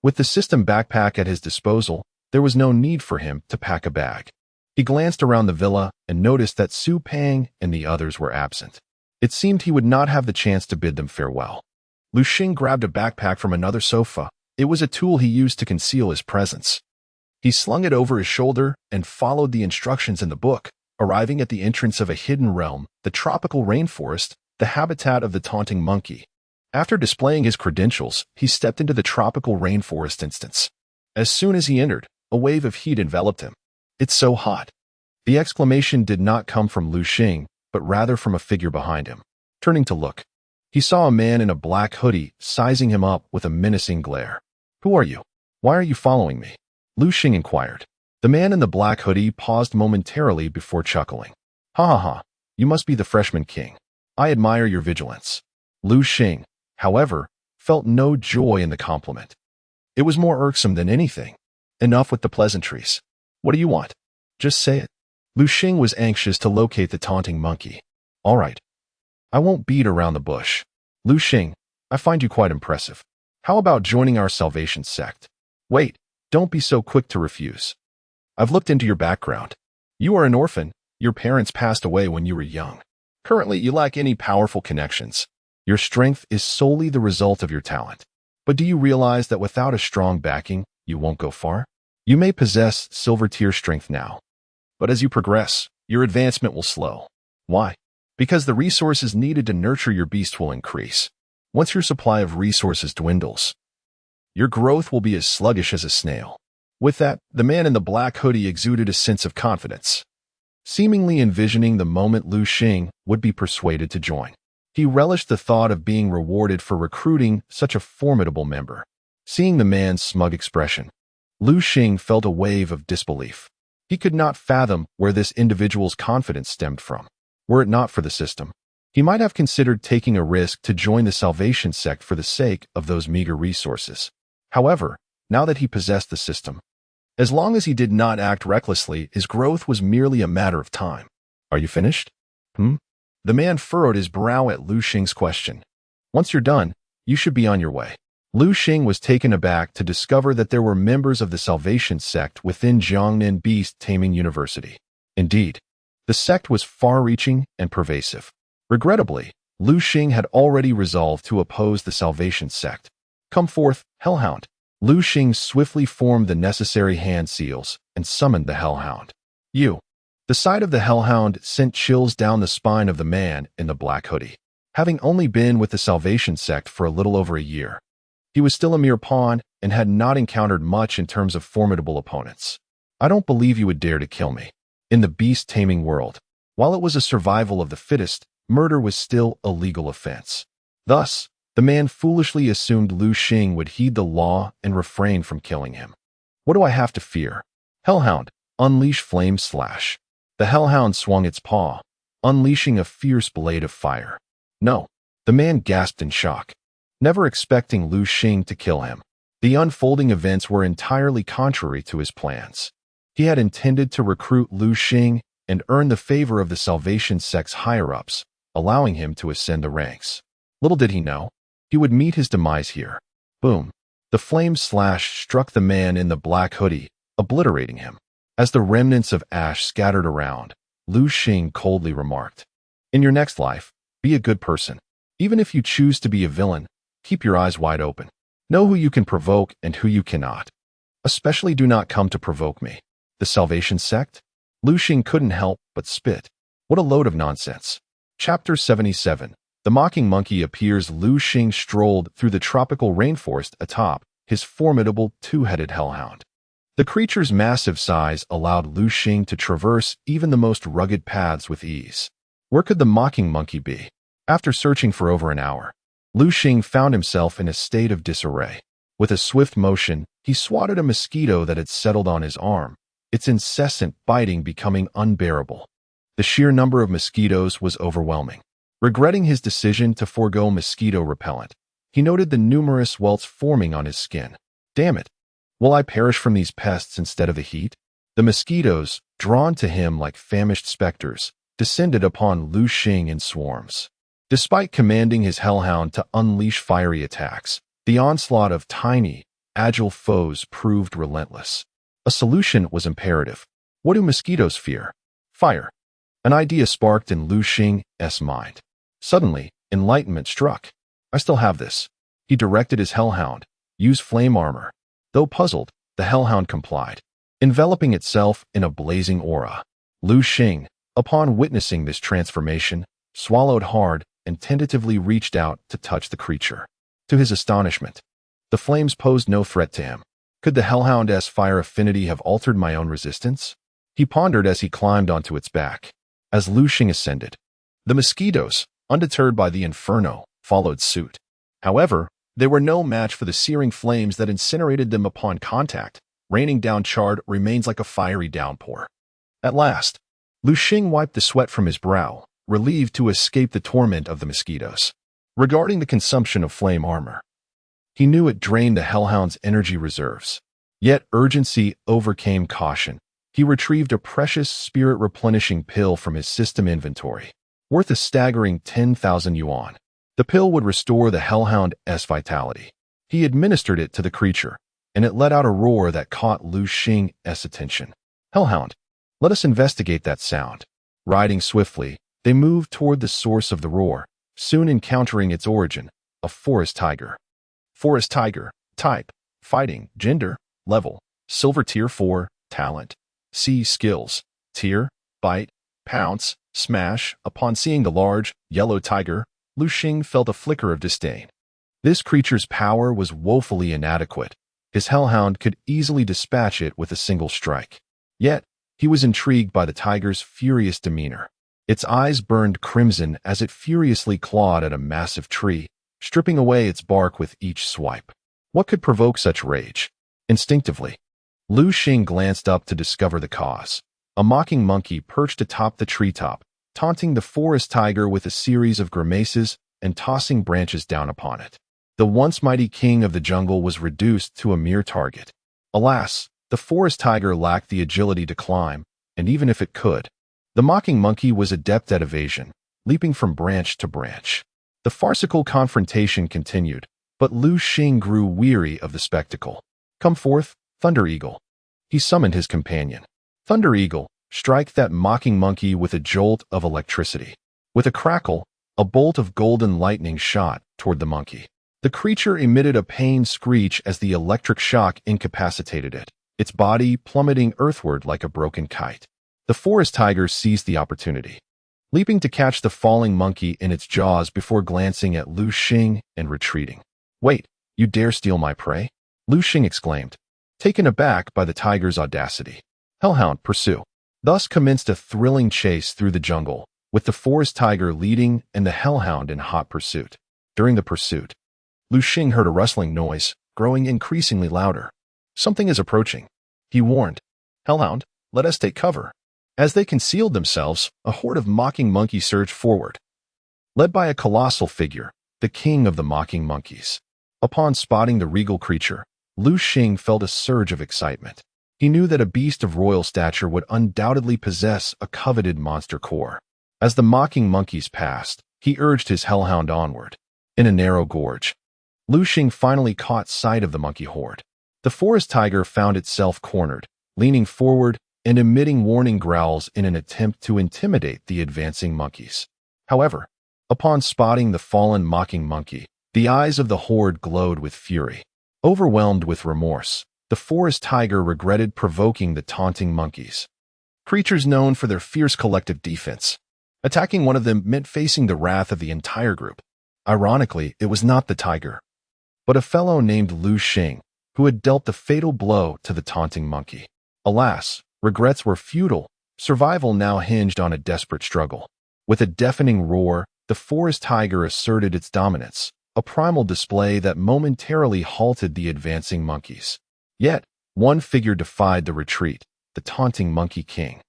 With the system backpack at his disposal, there was no need for him to pack a bag. He glanced around the villa and noticed that Su Pang and the others were absent. It seemed he would not have the chance to bid them farewell. Liu Xing grabbed a backpack from another sofa. It was a tool he used to conceal his presence. He slung it over his shoulder and followed the instructions in the book, arriving at the entrance of a hidden realm, the tropical rainforest, the habitat of the taunting monkey. After displaying his credentials, he stepped into the tropical rainforest instance. As soon as he entered, a wave of heat enveloped him. "It's so hot." The exclamation did not come from Liu Xing, but rather from a figure behind him. Turning to look, he saw a man in a black hoodie sizing him up with a menacing glare. "Who are you? Why are you following me?" Liu Xing inquired. The man in the black hoodie paused momentarily before chuckling. "Ha ha ha, you must be the freshman king. I admire your vigilance." Liu Xing, however, felt no joy in the compliment. It was more irksome than anything. Enough with the pleasantries. What do you want? Just say it. Liu Xing was anxious to locate the taunting monkey. All right. I won't beat around the bush. Liu Xing, I find you quite impressive. How about joining our salvation sect? Wait, don't be so quick to refuse. I've looked into your background. You are an orphan. Your parents passed away when you were young. Currently, you lack any powerful connections. Your strength is solely the result of your talent. But do you realize that without a strong backing, you won't go far? You may possess silver tier strength now, but as you progress, your advancement will slow. Why? Because the resources needed to nurture your beast will increase. Once your supply of resources dwindles, your growth will be as sluggish as a snail. With that, the man in the black hoodie exuded a sense of confidence, seemingly envisioning the moment Liu Xing would be persuaded to join. He relished the thought of being rewarded for recruiting such a formidable member. Seeing the man's smug expression, Liu Xing felt a wave of disbelief. He could not fathom where this individual's confidence stemmed from. Were it not for the system, he might have considered taking a risk to join the salvation sect for the sake of those meager resources. However, now that he possessed the system, as long as he did not act recklessly, his growth was merely a matter of time. Are you finished? The man furrowed his brow at Liu Xing's question. Once you're done, you should be on your way. Liu Xing was taken aback to discover that there were members of the Salvation sect within Jiangnan Beast Taming University. Indeed, the sect was far-reaching and pervasive. Regrettably, Liu Xing had already resolved to oppose the Salvation sect. Come forth, Hellhound. Liu Xing swiftly formed the necessary hand seals and summoned the Hellhound. The sight of the Hellhound sent chills down the spine of the man in the black hoodie. Having only been with the Salvation sect for a little over a year, he was still a mere pawn and had not encountered much in terms of formidable opponents. I don't believe you would dare to kill me. In the beast taming world, while it was a survival of the fittest, murder was still a legal offense. Thus, the man foolishly assumed Liu Xing would heed the law and refrain from killing him. What do I have to fear? Hellhound, unleash flame slash. The Hellhound swung its paw, unleashing a fierce blade of fire. No, the man gasped in shock, never expecting Liu Xing to kill him. The unfolding events were entirely contrary to his plans. He had intended to recruit Liu Xing and earn the favor of the Salvation sect's higher-ups, allowing him to ascend the ranks. Little did he know, he would meet his demise here. Boom. The flame slash struck the man in the black hoodie, obliterating him. As the remnants of ash scattered around, Liu Xing coldly remarked, "In your next life, be a good person. Even if you choose to be a villain, keep your eyes wide open. Know who you can provoke and who you cannot. Especially do not come to provoke me." The Salvation sect? Liu Xing couldn't help but spit. What a load of nonsense. Chapter 77. The mocking monkey appears. Liu Xing strolled through the tropical rainforest atop his formidable two-headed hellhound. The creature's massive size allowed Liu Xing to traverse even the most rugged paths with ease. Where could the mocking monkey be? After searching for over an hour, Liu Xing found himself in a state of disarray. With a swift motion, he swatted a mosquito that had settled on his arm, its incessant biting becoming unbearable. The sheer number of mosquitoes was overwhelming. Regretting his decision to forego mosquito repellent, he noted the numerous welts forming on his skin. Damn it! Will I perish from these pests instead of the heat? The mosquitoes, drawn to him like famished specters, descended upon Liu Xing in swarms. Despite commanding his hellhound to unleash fiery attacks, the onslaught of tiny, agile foes proved relentless. A solution was imperative. What do mosquitoes fear? Fire. An idea sparked in Liu Xing's mind. Suddenly, enlightenment struck. I still have this. He directed his hellhound. Use flame armor. Though puzzled, the hellhound complied, enveloping itself in a blazing aura. Liu Xing, upon witnessing this transformation, swallowed hard and tentatively reached out to touch the creature. To his astonishment, the flames posed no threat to him. Could the hellhound's fire affinity have altered my own resistance? He pondered as he climbed onto its back. As Liu Xing ascended, the mosquitoes, undeterred by the inferno, followed suit. However, they were no match for the searing flames that incinerated them upon contact, raining down charred remains like a fiery downpour. At last, Liu Xing wiped the sweat from his brow, relieved to escape the torment of the mosquitoes. Regarding the consumption of flame armor, He knew it drained the hellhound's energy reserves. Yet urgency overcame caution. He retrieved a precious spirit-replenishing pill from his system inventory, worth a staggering 10,000 yuan. The pill would restore the hellhound's vitality. He administered it to the creature, and it let out a roar that caught Liu Xing's attention. "Hellhound, let us investigate that sound." Riding swiftly, they moved toward the source of the roar, soon encountering its origin, a forest tiger. Forest tiger, type, fighting, gender, level, silver tier 4, talent. See skills, tier, bite, pounce, smash. Upon seeing the large, yellow tiger, Liu Xing felt a flicker of disdain. This creature's power was woefully inadequate. His hellhound could easily dispatch it with a single strike. Yet, he was intrigued by the tiger's furious demeanor. Its eyes burned crimson as it furiously clawed at a massive tree, stripping away its bark with each swipe. What could provoke such rage? Instinctively, Liu Xing glanced up to discover the cause. A mocking monkey perched atop the treetop, taunting the forest tiger with a series of grimaces and tossing branches down upon it. The once mighty king of the jungle was reduced to a mere target. Alas, the forest tiger lacked the agility to climb, and even if it could, the mocking monkey was adept at evasion, leaping from branch to branch. The farcical confrontation continued, but Liu Xing grew weary of the spectacle. "Come forth, Thunder Eagle." He summoned his companion. "Thunder Eagle, strike that mocking monkey with a jolt of electricity." With a crackle, a bolt of golden lightning shot toward the monkey. The creature emitted a pained screech as the electric shock incapacitated it, its body plummeting earthward like a broken kite. The forest tiger seized the opportunity, leaping to catch the falling monkey in its jaws before glancing at Liu Xing and retreating. "Wait, you dare steal my prey?" Liu Xing exclaimed, taken aback by the tiger's audacity. "Hellhound, pursue." Thus commenced a thrilling chase through the jungle, with the forest tiger leading and the hellhound in hot pursuit. During the pursuit, Liu Xing heard a rustling noise, growing increasingly louder. "Something is approaching," he warned. "Hellhound, let us take cover." As they concealed themselves, a horde of mocking monkeys surged forward, led by a colossal figure, the king of the mocking monkeys. Upon spotting the regal creature, Liu Xing felt a surge of excitement. He knew that a beast of royal stature would undoubtedly possess a coveted monster core. As the mocking monkeys passed, he urged his hellhound onward. In a narrow gorge, Liu Xing finally caught sight of the monkey horde. The forest tiger found itself cornered, leaning forward and emitting warning growls in an attempt to intimidate the advancing monkeys. However, upon spotting the fallen mocking monkey, the eyes of the horde glowed with fury. Overwhelmed with remorse, the forest tiger regretted provoking the taunting monkeys. Creatures known for their fierce collective defense. Attacking one of them meant facing the wrath of the entire group. Ironically, it was not the tiger, but a fellow named Liu Xing, who had dealt the fatal blow to the taunting monkey. Alas, regrets were futile. Survival now hinged on a desperate struggle. With a deafening roar, the forest tiger asserted its dominance, a primal display that momentarily halted the advancing monkeys. Yet, one figure defied the retreat, the taunting monkey king.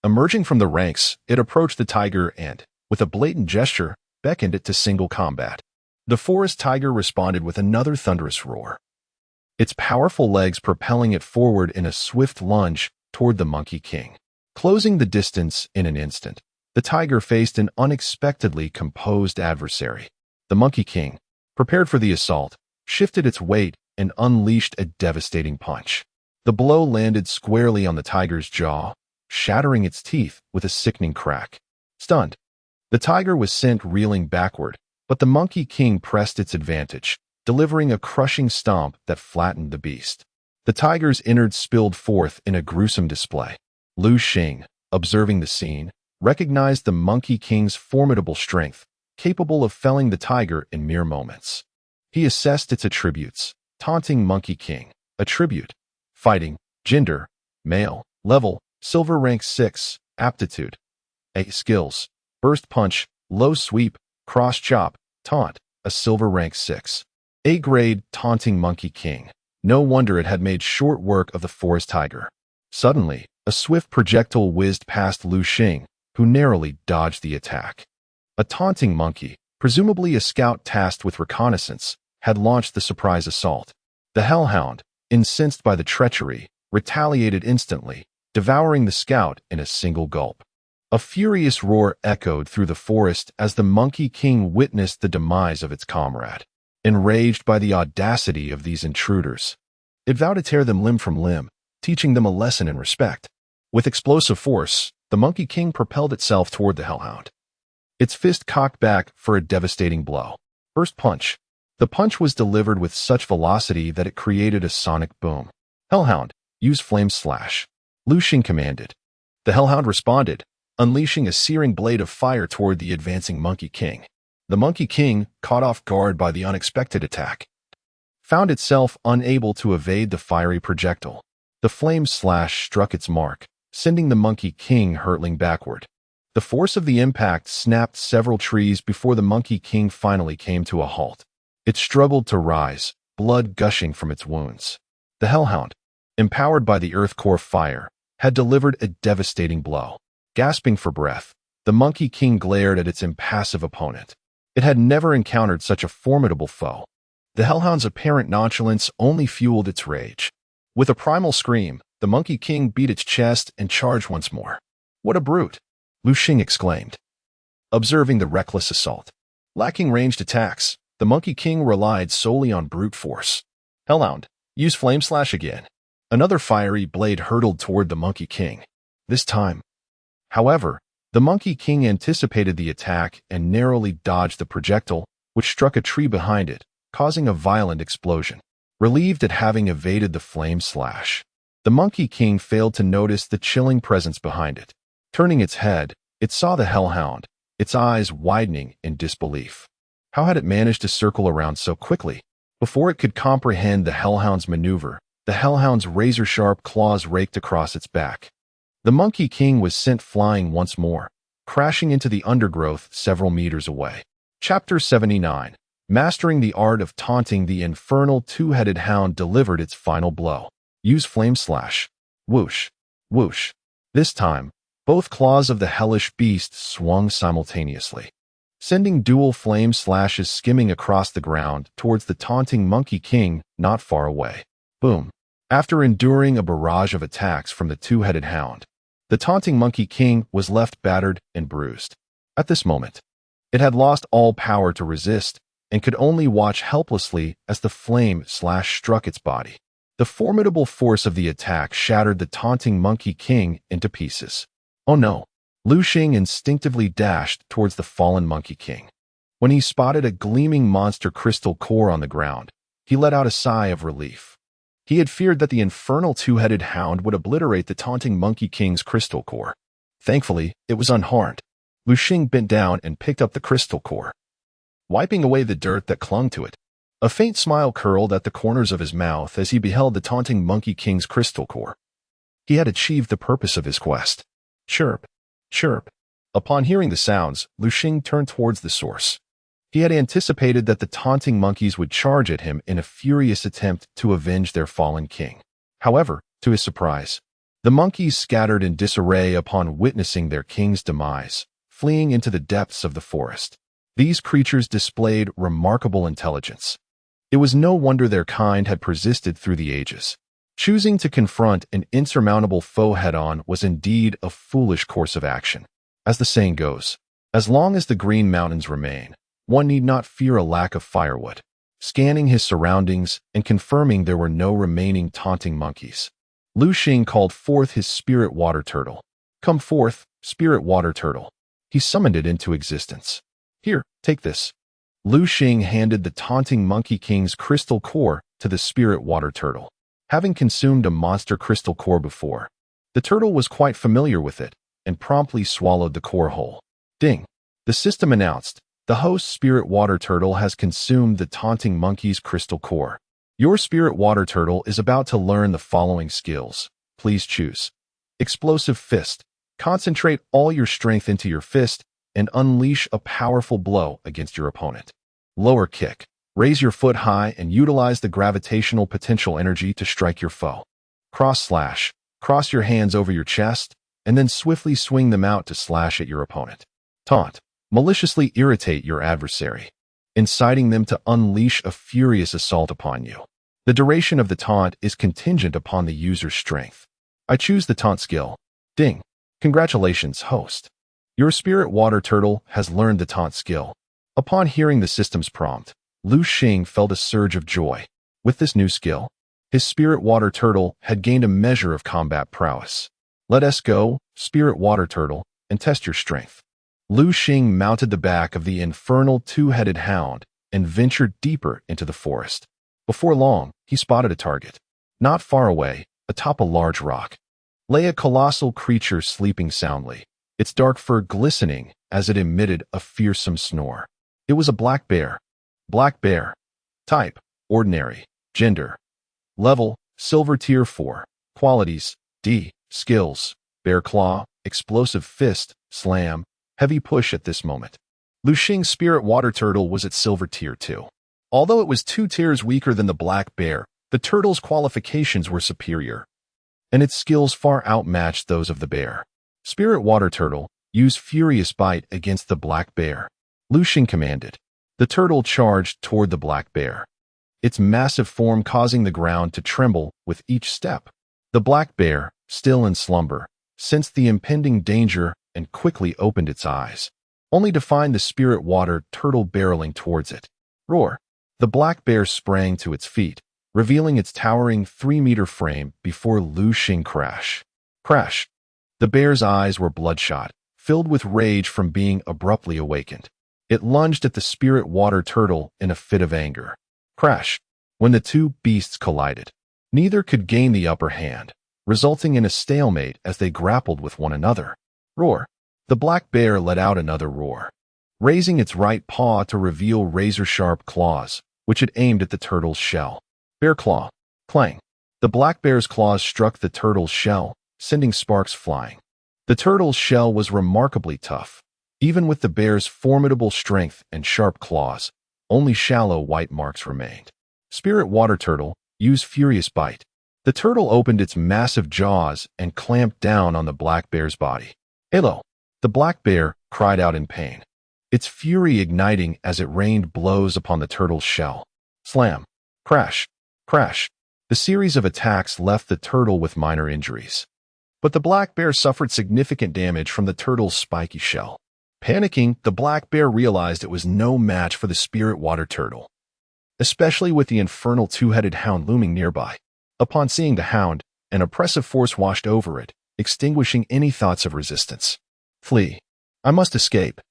Emerging from the ranks, it approached the tiger and, with a blatant gesture, beckoned it to single combat. The forest tiger responded with another thunderous roar, its powerful legs propelling it forward in a swift lunge toward the monkey king. Closing the distance in an instant, the tiger faced an unexpectedly composed adversary. The monkey king, prepared for the assault, shifted its weight and unleashed a devastating punch. The blow landed squarely on the tiger's jaw, shattering its teeth with a sickening crack. Stunned, the tiger was sent reeling backward, but the monkey king pressed its advantage, delivering a crushing stomp that flattened the beast. The tiger's innards spilled forth in a gruesome display. Liu Xing, observing the scene, recognized the monkey king's formidable strength, capable of felling the tiger in mere moments. He assessed its attributes. Taunting monkey king. Attribute: fighting, gender, male, level, silver rank 6, aptitude. A skills: burst punch, low sweep, cross chop, taunt, a silver rank 6. A grade: taunting monkey king. No wonder it had made short work of the forest tiger. Suddenly, a swift projectile whizzed past Liu Xing, who narrowly dodged the attack. A taunting monkey, presumably a scout tasked with reconnaissance, had launched the surprise assault. The hellhound, incensed by the treachery, retaliated instantly, devouring the scout in a single gulp. A furious roar echoed through the forest as the Monkey King witnessed the demise of its comrade. Enraged by the audacity of these intruders, it vowed to tear them limb from limb, teaching them a lesson in respect. With explosive force, the Monkey King propelled itself toward the hellhound. Its fist cocked back for a devastating blow. First punch. The punch was delivered with such velocity that it created a sonic boom. Hellhound, use flame slash, Liu Xing commanded. The hellhound responded, unleashing a searing blade of fire toward the advancing Monkey King. The Monkey King, caught off guard by the unexpected attack, found itself unable to evade the fiery projectile. The flame slash struck its mark, sending the Monkey King hurtling backward. The force of the impact snapped several trees before the Monkey King finally came to a halt. It struggled to rise, blood gushing from its wounds. The hellhound, empowered by the earth core fire, had delivered a devastating blow. Gasping for breath, the Monkey King glared at its impassive opponent. It had never encountered such a formidable foe. The hellhound's apparent nonchalance only fueled its rage. With a primal scream, the Monkey King beat its chest and charged once more. "What a brute!" Liu Xing exclaimed, observing the reckless assault. Lacking ranged attacks, the Monkey King relied solely on brute force. Hellhound, use flame slash again. Another fiery blade hurtled toward the Monkey King. This time, however, the Monkey King anticipated the attack and narrowly dodged the projectile, which struck a tree behind it, causing a violent explosion. Relieved at having evaded the flame slash, the Monkey King failed to notice the chilling presence behind it. Turning its head, it saw the hellhound, its eyes widening in disbelief. How had it managed to circle around so quickly? Before it could comprehend the hellhound's maneuver, the hellhound's razor-sharp claws raked across its back. The Monkey King was sent flying once more, crashing into the undergrowth several meters away. Chapter 79. Mastering the art of taunting. The infernal two-headed hound delivered its final blow. Use flame slash. Whoosh. Whoosh. This time, both claws of the hellish beast swung simultaneously, sending dual flame slashes skimming across the ground towards the taunting Monkey King not far away. Boom. After enduring a barrage of attacks from the two-headed hound, the taunting Monkey King was left battered and bruised. At this moment, it had lost all power to resist and could only watch helplessly as the flame slash struck its body. The formidable force of the attack shattered the taunting Monkey King into pieces. Oh no! Liu Xing instinctively dashed towards the fallen Monkey King. When he spotted a gleaming monster crystal core on the ground, he let out a sigh of relief. He had feared that the infernal two-headed hound would obliterate the taunting Monkey King's crystal core. Thankfully, it was unharmed. Liu Xing bent down and picked up the crystal core, wiping away the dirt that clung to it. A faint smile curled at the corners of his mouth as he beheld the taunting Monkey King's crystal core. He had achieved the purpose of his quest. Chirp, chirp. Upon hearing the sounds, Liu Xing turned towards the source. He had anticipated that the taunting monkeys would charge at him in a furious attempt to avenge their fallen king. However, to his surprise, the monkeys scattered in disarray upon witnessing their king's demise, fleeing into the depths of the forest. These creatures displayed remarkable intelligence. It was no wonder their kind had persisted through the ages. Choosing to confront an insurmountable foe head-on was indeed a foolish course of action. As the saying goes, as long as the Green Mountains remain, one need not fear a lack of firewood. Scanning his surroundings and confirming there were no remaining taunting monkeys, Liu Xing called forth his spirit water turtle. "Come forth, spirit water turtle." He summoned it into existence. "Here, take this." Liu Xing handed the taunting Monkey King's crystal core to the spirit water turtle. Having consumed a monster crystal core before, the turtle was quite familiar with it and promptly swallowed the core whole. Ding! The system announced, "The host spirit water turtle has consumed the taunting monkey's crystal core. Your spirit water turtle is about to learn the following skills. Please choose. Explosive fist. Concentrate all your strength into your fist and unleash a powerful blow against your opponent. Lower kick. Raise your foot high and utilize the gravitational potential energy to strike your foe. Cross slash. Cross your hands over your chest and then swiftly swing them out to slash at your opponent. Taunt. Maliciously irritate your adversary. inciting them to unleash a furious assault upon you. The duration of the taunt is contingent upon the user's strength. I choose the taunt skill. Ding. Congratulations, host. Your spirit water turtle has learned the taunt skill. Upon hearing the system's prompt, Liu Xing felt a surge of joy. With this new skill, his spirit water turtle had gained a measure of combat prowess. Let us go, spirit water turtle, and test your strength. Liu Xing mounted the back of the infernal two-headed hound and ventured deeper into the forest. Before long, he spotted a target. Not far away, atop a large rock, lay a colossal creature sleeping soundly, its dark fur glistening as it emitted a fearsome snore. It was a black bear. Black bear. Type, ordinary. Gender. Level, silver tier 4. Qualities, D. Skills, bear claw, explosive fist, slam, heavy push at this moment. Liu Xing's spirit water turtle was at silver tier 2. Although it was 2 tiers weaker than the black bear, the turtle's qualifications were superior, and its skills far outmatched those of the bear. Spirit water turtle, use furious bite against the black bear. Liu Xing commanded. The turtle charged toward the black bear, its massive form causing the ground to tremble with each step. The black bear, still in slumber, sensed the impending danger and quickly opened its eyes, only to find the spirit water turtle barreling towards it. Roar! The black bear sprang to its feet, revealing its towering 3-meter frame before Liu Xing crash. Crash! The bear's eyes were bloodshot, filled with rage from being abruptly awakened. It lunged at the spirit water turtle in a fit of anger. Crash! When the two beasts collided, neither could gain the upper hand, resulting in a stalemate as they grappled with one another. Roar! The black bear let out another roar, raising its right paw to reveal razor-sharp claws, which it aimed at the turtle's shell. Bear claw. Clang. The black bear's claws struck the turtle's shell, sending sparks flying. The turtle's shell was remarkably tough. Even with the bear's formidable strength and sharp claws, only shallow white marks remained. Spirit water turtle, use furious bite. The turtle opened its massive jaws and clamped down on the black bear's body. Hello! The black bear cried out in pain, its fury igniting as it rained blows upon the turtle's shell. Slam! Crash! Crash! The series of attacks left the turtle with minor injuries, but the black bear suffered significant damage from the turtle's spiky shell. Panicking, the black bear realized it was no match for the spirit water turtle, especially with the infernal two-headed hound looming nearby. Upon seeing the hound, an oppressive force washed over it, extinguishing any thoughts of resistance. Flee. I must escape.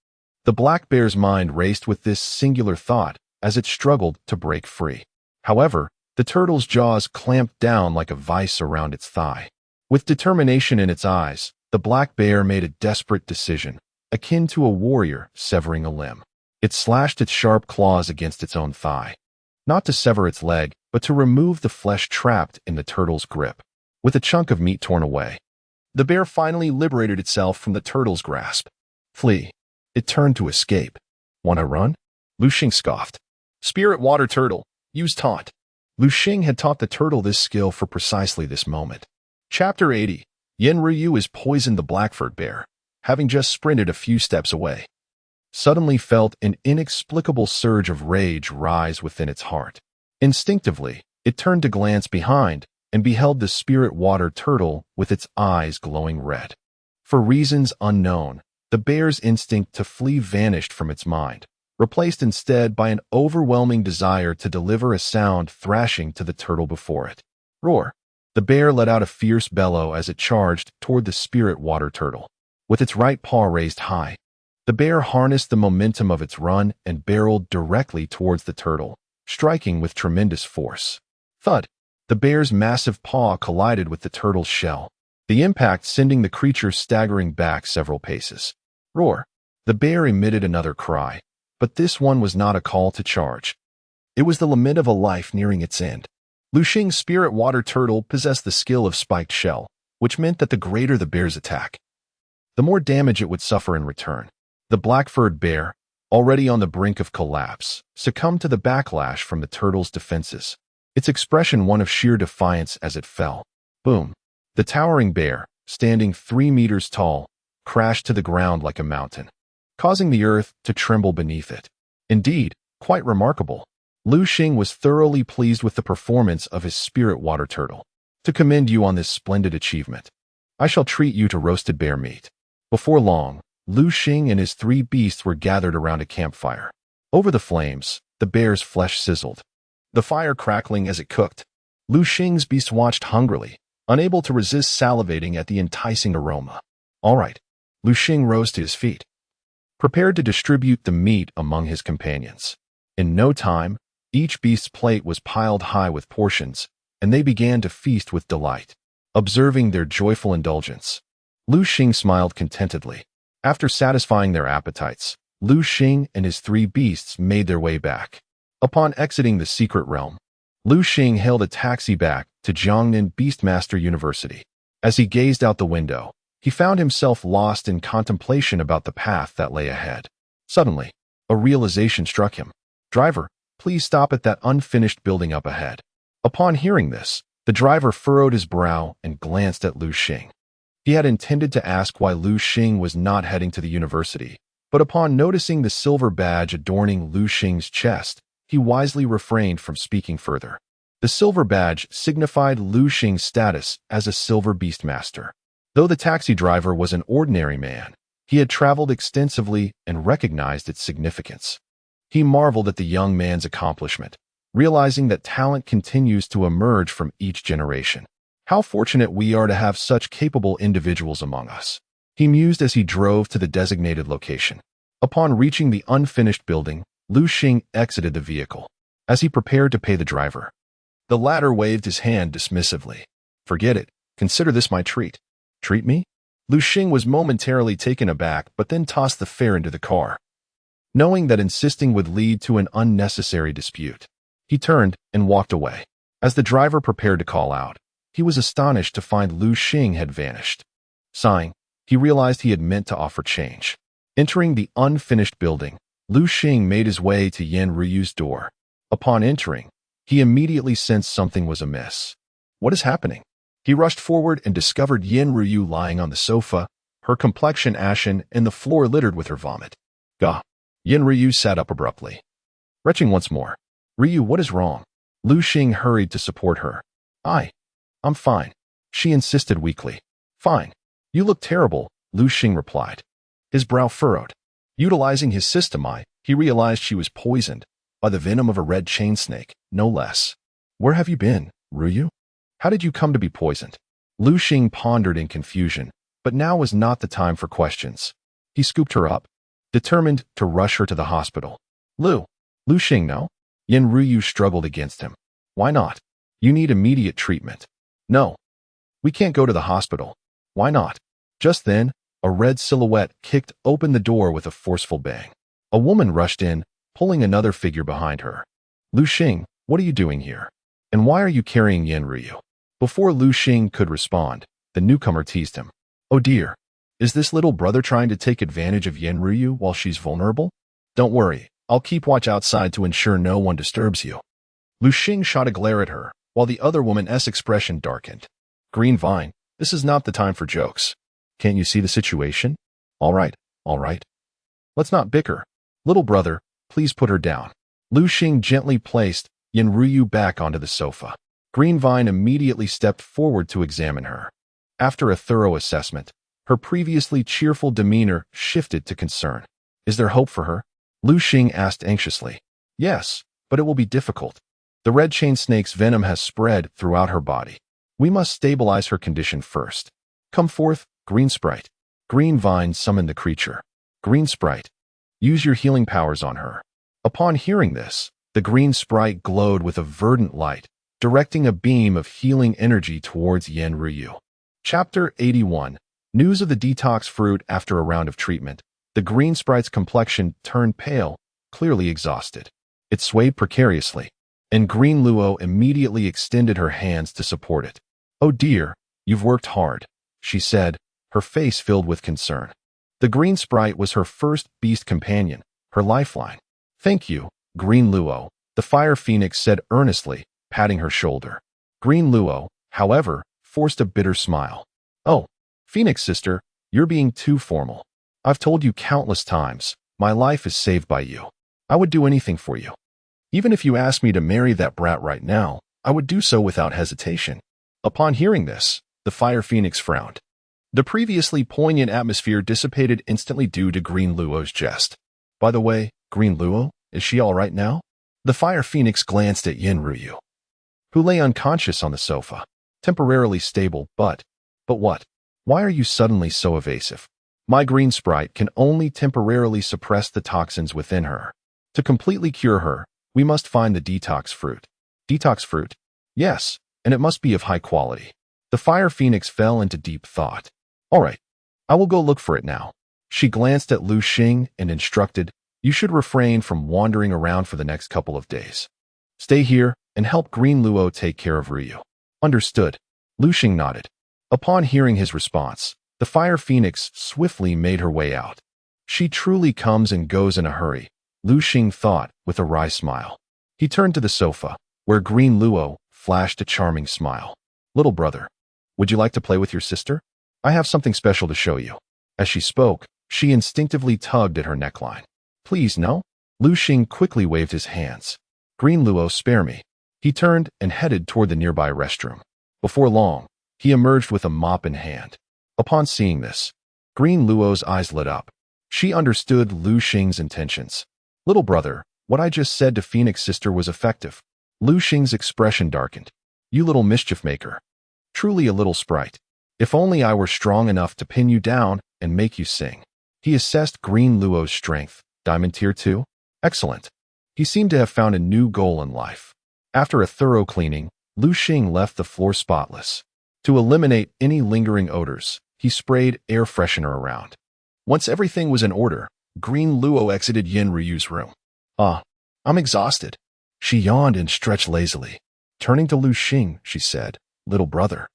The black bear's mind raced with this singular thought as it struggled to break free. However, the turtle's jaws clamped down like a vice around its thigh. With determination in its eyes, the black bear made a desperate decision, akin to a warrior severing a limb. It slashed its sharp claws against its own thigh, not to sever its leg, but to remove the flesh trapped in the turtle's grip. With a chunk of meat torn away, the bear finally liberated itself from the turtle's grasp. Flee. It turned to escape. Wanna run? Liu Xing scoffed. Spirit water turtle, use taunt. Liu Xing had taught the turtle this skill for precisely this moment. Chapter 80. Yen Ryu is poisoned. The black-furred bear, having just sprinted a few steps away, suddenly felt an inexplicable surge of rage rise within its heart. Instinctively, it turned to glance behind and beheld the spirit water turtle with its eyes glowing red. For reasons unknown, the bear's instinct to flee vanished from its mind, replaced instead by an overwhelming desire to deliver a sound thrashing to the turtle before it. Roar! The bear let out a fierce bellow as it charged toward the spirit water turtle. With its right paw raised high, the bear harnessed the momentum of its run and barreled directly towards the turtle, striking with tremendous force. Thud! The bear's massive paw collided with the turtle's shell, the impact sending the creature staggering back several paces. Roar! The bear emitted another cry, but this one was not a call to charge. It was the lament of a life nearing its end. Liu Xing's spirit water turtle possessed the skill of spiked shell, which meant that the greater the bear's attack, the more damage it would suffer in return. The black-furred bear, already on the brink of collapse, succumbed to the backlash from the turtle's defenses, its expression one of sheer defiance as it fell. Boom! The towering bear, standing 3 meters tall, crashed to the ground like a mountain, causing the earth to tremble beneath it. Indeed, Quite remarkable. Liu Xing was thoroughly pleased with the performance of his spirit water turtle. To commend you on this splendid achievement, I shall treat you to roasted bear meat. Before long, Liu Xing and his 3 beasts were gathered around a campfire. Over the flames, the bear's flesh sizzled, the fire crackling as it cooked. Liu Xing's beast watched hungrily, unable to resist salivating at the enticing aroma. All right. Liu Xing rose to his feet, prepared to distribute the meat among his companions. In no time, each beast's plate was piled high with portions, and they began to feast with delight. Observing their joyful indulgence, Liu Xing smiled contentedly. After satisfying their appetites, Liu Xing and his 3 beasts made their way back. Upon exiting the secret realm, Liu Xing hailed a taxi back to Jiangnan Beastmaster University. As he gazed out the window, he found himself lost in contemplation about the path that lay ahead. Suddenly, a realization struck him. Driver, please stop at that unfinished building up ahead. Upon hearing this, the driver furrowed his brow and glanced at Liu Xing. He had intended to ask why Liu Xing was not heading to the university, but upon noticing the silver badge adorning Liu Xing's chest, he wisely refrained from speaking further. The silver badge signified Liu Xing's status as a silver beastmaster. Though the taxi driver was an ordinary man, he had traveled extensively and recognized its significance. He marveled at the young man's accomplishment, realizing that talent continues to emerge from each generation. How fortunate we are to have such capable individuals among us, he mused as he drove to the designated location. Upon reaching the unfinished building, Liu Xing exited the vehicle. As he prepared to pay the driver, the latter waved his hand dismissively. Forget it. Consider this my treat. Treat me? Liu Xing was momentarily taken aback, but then tossed the fare into the car. Knowing that insisting would lead to an unnecessary dispute, he turned and walked away. As the driver prepared to call out, he was astonished to find Liu Xing had vanished. Sighing, he realized he had meant to offer change. Entering the unfinished building, Liu Xing made his way to Yan Ruyu's door. Upon entering, he immediately sensed something was amiss. What is happening? He rushed forward and discovered Yan Ruyu lying on the sofa, her complexion ashen and the floor littered with her vomit. Gah! Yan Ryu sat up abruptly. Retching once more. Ryu, what is wrong? Liu Xing hurried to support her. I'm fine, she insisted weakly. Fine. You look terrible, Liu Xing replied. His brow furrowed. Utilizing his system eye, he realized she was poisoned by the venom of a red chain snake, no less. Where have you been, Ryu? How did you come to be poisoned? Liu Xing pondered in confusion, but now was not the time for questions. He scooped her up, determined to rush her to the hospital. Liu Xing, no? Yan Ryu struggled against him. Why not? You need immediate treatment. No. We can't go to the hospital. Why not? Just then, a red silhouette kicked open the door with a forceful bang. A woman rushed in, pulling another figure behind her. Liu Xing, what are you doing here? And why are you carrying Yan Ryu? Before Liu Xing could respond, the newcomer teased him. Oh dear. Is this little brother trying to take advantage of Yan Ryu while she's vulnerable? Don't worry, I'll keep watch outside to ensure no one disturbs you. Liu Xing shot a glare at her, while the other woman's expression darkened. Green Vine, this is not the time for jokes. Can't you see the situation? All right. Let's not bicker. Little brother, please put her down. Liu Xing gently placed Yan Ryu back onto the sofa. Green Vine immediately stepped forward to examine her. After a thorough assessment, her previously cheerful demeanor shifted to concern. Is there hope for her? Liu Xing asked anxiously. Yes, but it will be difficult. The red chain snake's venom has spread throughout her body. We must stabilize her condition first. Come forth, Green Sprite. Green Vine summoned the creature. Green Sprite, use your healing powers on her. Upon hearing this, the Green Sprite glowed with a verdant light, directing a beam of healing energy towards Yan Ryu. Chapter 81. News of the detox fruit. After a round of treatment, the Green Sprite's complexion turned pale, clearly exhausted. It swayed precariously, and Green Luo immediately extended her hands to support it. Oh dear, you've worked hard, she said, her face filled with concern. The Green Sprite was her first beast companion, her lifeline. Thank you, Green Luo, the Fire Phoenix said earnestly, patting her shoulder. Green Luo, however, forced a bitter smile. Oh, Phoenix sister, you're being too formal. I've told you countless times, my life is saved by you. I would do anything for you. Even if you asked me to marry that brat right now, I would do so without hesitation. Upon hearing this, the Fire Phoenix frowned. The previously poignant atmosphere dissipated instantly due to Green Luo's jest. By the way, Green Luo, is she all right now? The Fire Phoenix glanced at Yin Ruyu, who lay unconscious on the sofa, temporarily stable, but what? Why are you suddenly so evasive? My green sprite can only temporarily suppress the toxins within her. To completely cure her, we must find the detox fruit. Detox fruit? Yes, and it must be of high quality. The Fire Phoenix fell into deep thought. All right, I will go look for it now. She glanced at Liu Xing and instructed, you should refrain from wandering around for the next couple of days. Stay here and help Green Luo take care of Ryu. Understood. Liu Xing nodded. Upon hearing his response, the Fire Phoenix swiftly made her way out. She truly comes and goes in a hurry, Liu Xing thought with a wry smile. He turned to the sofa, where Green Luo flashed a charming smile. Little brother, would you like to play with your sister? I have something special to show you. As she spoke, she instinctively tugged at her neckline. Please, no? Liu Xing quickly waved his hands. Green Luo, spare me. He turned and headed toward the nearby restroom. Before long, he emerged with a mop in hand. Upon seeing this, Green Luo's eyes lit up. She understood Liu Xing's intentions. Little brother, what I just said to Phoenix sister was effective. Liu Xing's expression darkened. You little mischief maker. Truly a little sprite. If only I were strong enough to pin you down and make you sing. He assessed Green Luo's strength. Diamond tier 2? Excellent. He seemed to have found a new goal in life. After a thorough cleaning, Liu Xing left the floor spotless. To eliminate any lingering odors, he sprayed air freshener around. Once everything was in order, Green Luo exited Yin Ryu's room. I'm exhausted. She yawned and stretched lazily. Turning to Liu Xing, she said, Little brother,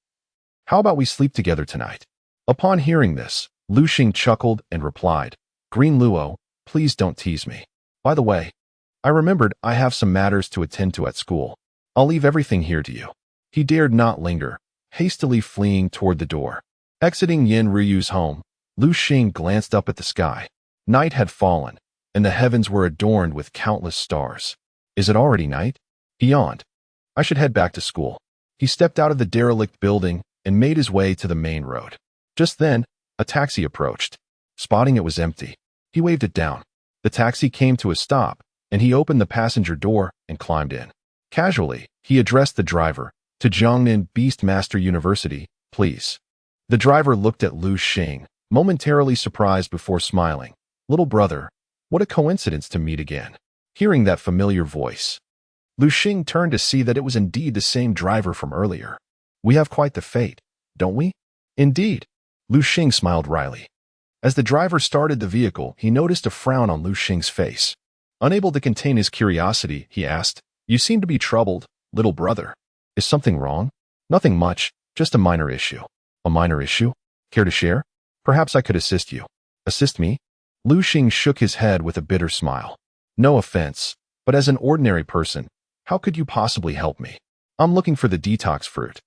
how about we sleep together tonight? Upon hearing this, Liu Xing chuckled and replied, Green Luo, please don't tease me. By the way, I remembered I have some matters to attend to at school. I'll leave everything here to you. He dared not linger, hastily fleeing toward the door. Exiting Yin Ryu's home, Liu Xing glanced up at the sky. Night had fallen, and the heavens were adorned with countless stars. Is it already night? He yawned. I should head back to school. He stepped out of the derelict building and made his way to the main road. Just then, a taxi approached. Spotting it was empty, he waved it down. The taxi came to a stop, and he opened the passenger door and climbed in. Casually, he addressed the driver, to Jiangnan Beast Master University, please. The driver looked at Liu Xing, momentarily surprised before smiling. Little brother, what a coincidence to meet again. Hearing that familiar voice, Liu Xing turned to see that it was indeed the same driver from earlier. We have quite the fate, don't we? Indeed. Liu Xing smiled wryly. As the driver started the vehicle, he noticed a frown on Liu Xing's face. Unable to contain his curiosity, he asked, You seem to be troubled, little brother. Is something wrong? Nothing much, just a minor issue. A minor issue? Care to share? Perhaps I could assist you. Assist me? Liu Xing shook his head with a bitter smile. No offense, but as an ordinary person, how could you possibly help me? I'm looking for the detox fruit.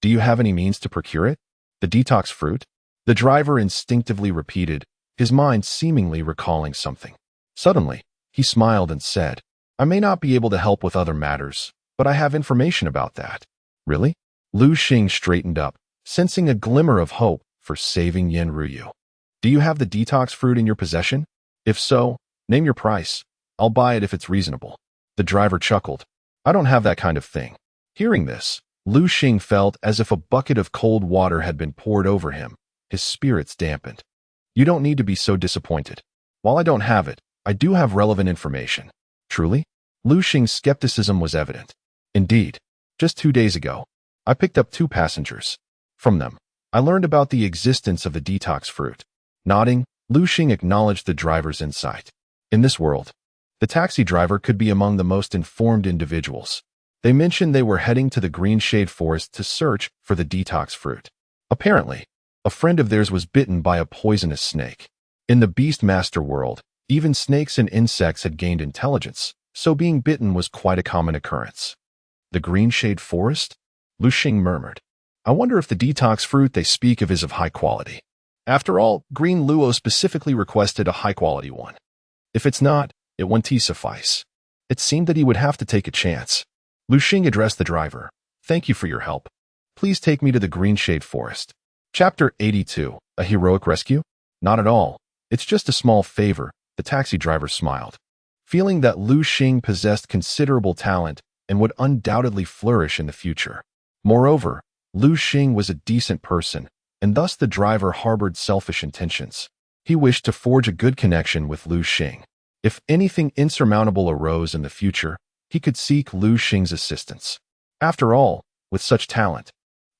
Do you have any means to procure it? The detox fruit? The driver instinctively repeated, his mind seemingly recalling something. Suddenly, he smiled and said, I may not be able to help with other matters, but I have information about that. Really? Liu Xing straightened up, sensing a glimmer of hope for saving Yin Ryu. Do you have the detox fruit in your possession? If so, name your price. I'll buy it if it's reasonable. The driver chuckled. I don't have that kind of thing. Hearing this, Liu Xing felt as if a bucket of cold water had been poured over him. His spirits dampened. You don't need to be so disappointed. While I don't have it, I do have relevant information. Truly? Liu Xing's skepticism was evident. Indeed, just 2 days ago, I picked up 2 passengers. From them, I learned about the existence of the detox fruit. Nodding, Liu Xing acknowledged the driver's insight. In this world, the taxi driver could be among the most informed individuals. They mentioned they were heading to the Green Shade Forest to search for the detox fruit. Apparently, a friend of theirs was bitten by a poisonous snake. In the Beast Master world, even snakes and insects had gained intelligence, so being bitten was quite a common occurrence. The Green Shade Forest? Liu Xing murmured. I wonder if the detox fruit they speak of is of high quality. After all, Green Luo specifically requested a high-quality one. If it's not, It wouldn't suffice. It seemed that he would have to take a chance. Liu Xing addressed the driver. Thank you for your help. Please take me to the Greenshade Forest. Chapter 82. A heroic rescue? Not at all. It's just a small favor, the taxi driver smiled. Feeling that Liu Xing possessed considerable talent and would undoubtedly flourish in the future. Moreover, Liu Xing was a decent person, and thus the driver harbored selfish intentions. He wished to forge a good connection with Liu Xing. If anything insurmountable arose in the future, he could seek Liu Xing's assistance. After all, with such talent,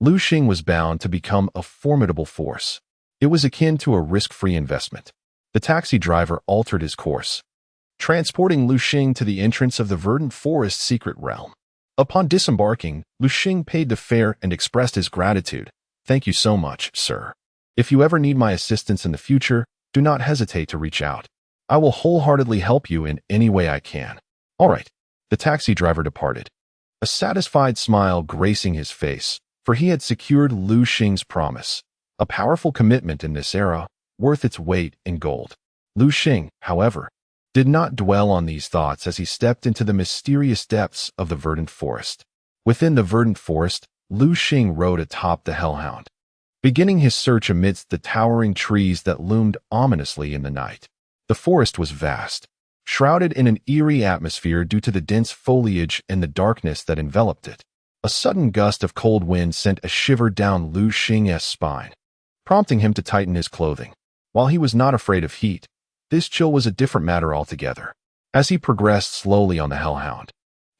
Liu Xing was bound to become a formidable force. It was akin to a risk-free investment. The taxi driver altered his course, transporting Liu Xing to the entrance of the verdant forest secret realm. Upon disembarking, Liu Xing paid the fare and expressed his gratitude. Thank you so much, sir. If you ever need my assistance in the future, do not hesitate to reach out. I will wholeheartedly help you in any way I can. All right. The taxi driver departed, a satisfied smile gracing his face, for he had secured Liu Xing's promise, a powerful commitment in this era, worth its weight in gold. Liu Xing, however, did not dwell on these thoughts as he stepped into the mysterious depths of the verdant forest. Within the verdant forest, Liu Xing rode atop the hellhound, beginning his search amidst the towering trees that loomed ominously in the night. The forest was vast, shrouded in an eerie atmosphere due to the dense foliage and the darkness that enveloped it. A sudden gust of cold wind sent a shiver down Liu Xing's spine, prompting him to tighten his clothing. While he was not afraid of heat, this chill was a different matter altogether. As he progressed slowly on the hellhound,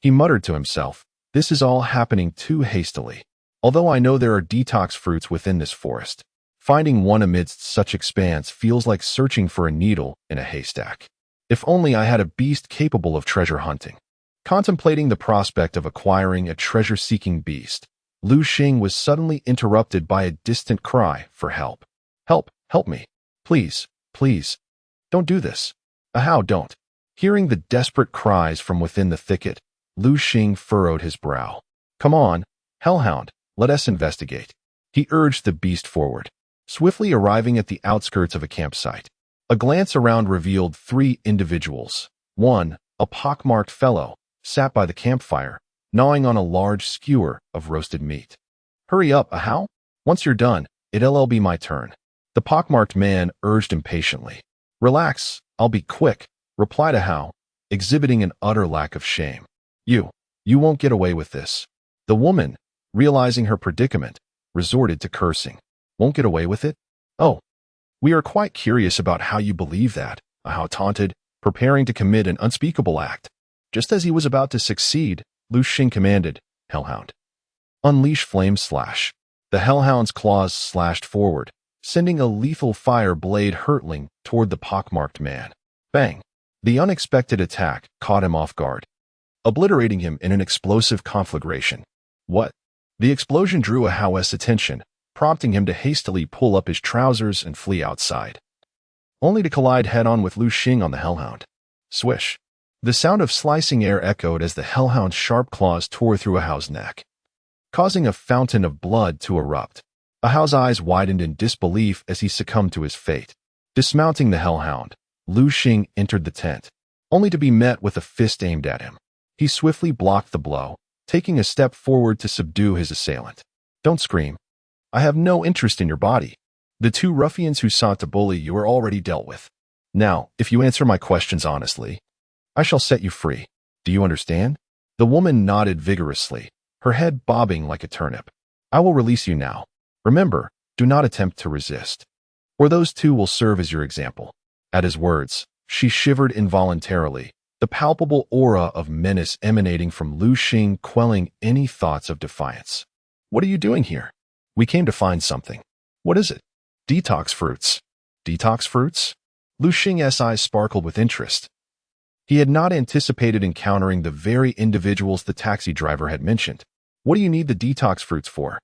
he muttered to himself, "This is all happening too hastily. Although I know there are detox fruits within this forest, finding one amidst such expanse feels like searching for a needle in a haystack. If only I had a beast capable of treasure hunting." Contemplating the prospect of acquiring a treasure-seeking beast, Liu Xing was suddenly interrupted by a distant cry for help. "Help! Help me! Please! Please! Don't do this! How don't?" Hearing the desperate cries from within the thicket, Liu Xing furrowed his brow. "Come on, hellhound, let us investigate." He urged the beast forward, swiftly arriving at the outskirts of a campsite. A glance around revealed 3 individuals. One, a pockmarked fellow, sat by the campfire, gnawing on a large skewer of roasted meat. "Hurry up, Ahau! Once you're done, it'll be my turn," the pockmarked man urged impatiently. "Relax, I'll be quick," replied Ahau, exhibiting an utter lack of shame. You won't get away with this." The woman, realizing her predicament, resorted to cursing. "Won't get away with it? Oh, we are quite curious about how you believe that," Ahau taunted, preparing to commit an unspeakable act. Just as he was about to succeed, Liu Xing commanded, "Hellhound, unleash flame slash." The hellhound's claws slashed forward, sending a lethal fire blade hurtling toward the pockmarked man. Bang! The unexpected attack caught him off guard, obliterating him in an explosive conflagration. What? The explosion drew Ahau's attention, prompting him to hastily pull up his trousers and flee outside, only to collide head-on with Liu Xing on the hellhound. Swish! The sound of slicing air echoed as the hellhound's sharp claws tore through Ahau's neck, causing a fountain of blood to erupt. Ahau's eyes widened in disbelief as he succumbed to his fate. Dismounting the hellhound, Liu Xing entered the tent, only to be met with a fist aimed at him. He swiftly blocked the blow, taking a step forward to subdue his assailant. "Don't scream. I have no interest in your body. The 2 ruffians who sought to bully you are already dealt with. Now, if you answer my questions honestly, I shall set you free. Do you understand?" The woman nodded vigorously, her head bobbing like a turnip. "I will release you now. Remember, do not attempt to resist, or those 2 will serve as your example." At his words, she shivered involuntarily, the palpable aura of menace emanating from Liu Xing quelling any thoughts of defiance. "What are you doing here?" "We came to find something." "What is it?" "Detox fruits." "Detox fruits?" Liu Xing's eyes sparkled with interest. He had not anticipated encountering the very individuals the taxi driver had mentioned. "What do you need the detox fruits for?"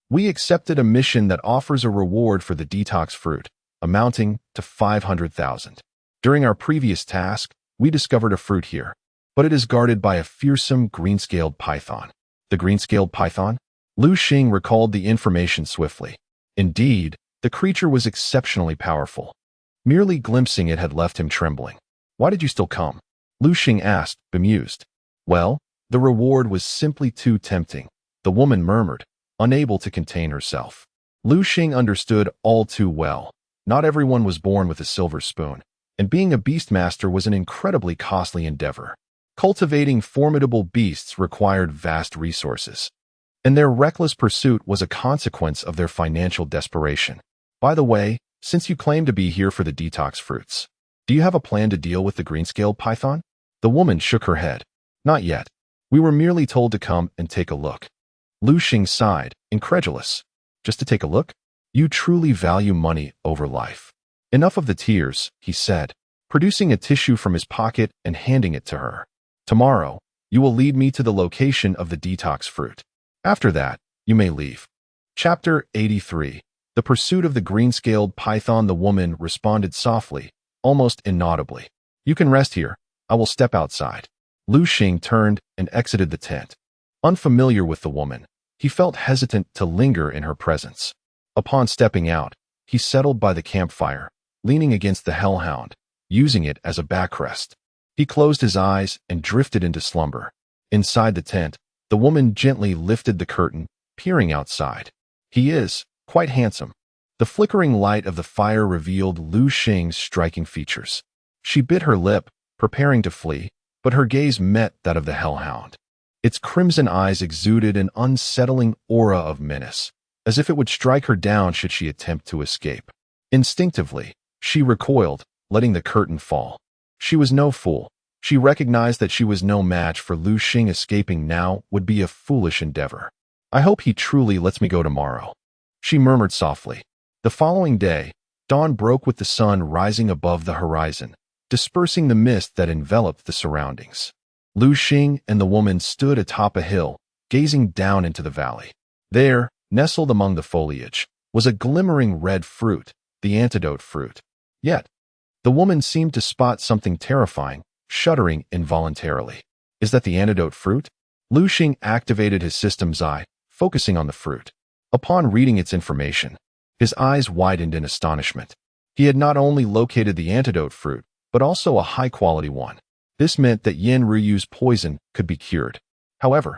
"We accepted a mission that offers a reward for the detox fruit, amounting to 500,000. During our previous task, we discovered a fruit here, but it is guarded by a fearsome green-scaled python." "The green-scaled python?" Liu Xing recalled the information swiftly. Indeed, the creature was exceptionally powerful. Merely glimpsing it had left him trembling. "Why did you still come?" Liu Xing asked, bemused. Well, the reward was simply too tempting, the woman murmured, unable to contain herself. Liu Xing understood all too well. Not everyone was born with a silver spoon, and being a beastmaster was an incredibly costly endeavor. Cultivating formidable beasts required vast resources, and their reckless pursuit was a consequence of their financial desperation. By the way, since you claim to be here for the detox fruits, do you have a plan to deal with the green-scaled python? The woman shook her head. Not yet. We were merely told to come and take a look. Liu Xing sighed, incredulous. Just to take a look? You truly value money over life. Enough of the tears, he said, producing a tissue from his pocket and handing it to her. Tomorrow, you will lead me to the location of the detox fruit. After that, you may leave. Chapter 83. The Pursuit of the Green-Scaled Python. The woman responded softly, almost inaudibly. You can rest here. I will step outside. Liu Xing turned and exited the tent. Unfamiliar with the woman, he felt hesitant to linger in her presence. Upon stepping out, he settled by the campfire, leaning against the hellhound, using it as a backrest. He closed his eyes and drifted into slumber. Inside the tent, the woman gently lifted the curtain, peering outside. He is quite handsome. The flickering light of the fire revealed Liu Xing's striking features. She bit her lip, preparing to flee, but her gaze met that of the hellhound. Its crimson eyes exuded an unsettling aura of menace, as if it would strike her down should she attempt to escape. Instinctively, she recoiled, letting the curtain fall. She was no fool. She recognized that she was no match for Liu Xing. Escaping now would be a foolish endeavor. I hope he truly lets me go tomorrow, she murmured softly. The following day, dawn broke with the sun rising above the horizon, dispersing the mist that enveloped the surroundings. Liu Xing and the woman stood atop a hill, gazing down into the valley. There, nestled among the foliage, was a glimmering red fruit, the antidote fruit. Yet, the woman seemed to spot something terrifying, shuddering involuntarily. Is that the antidote fruit? Liu Xing activated his system's eye, focusing on the fruit. Upon reading its information, his eyes widened in astonishment. He had not only located the antidote fruit, but also a high-quality one. This meant that Yin Ruyu's poison could be cured. However,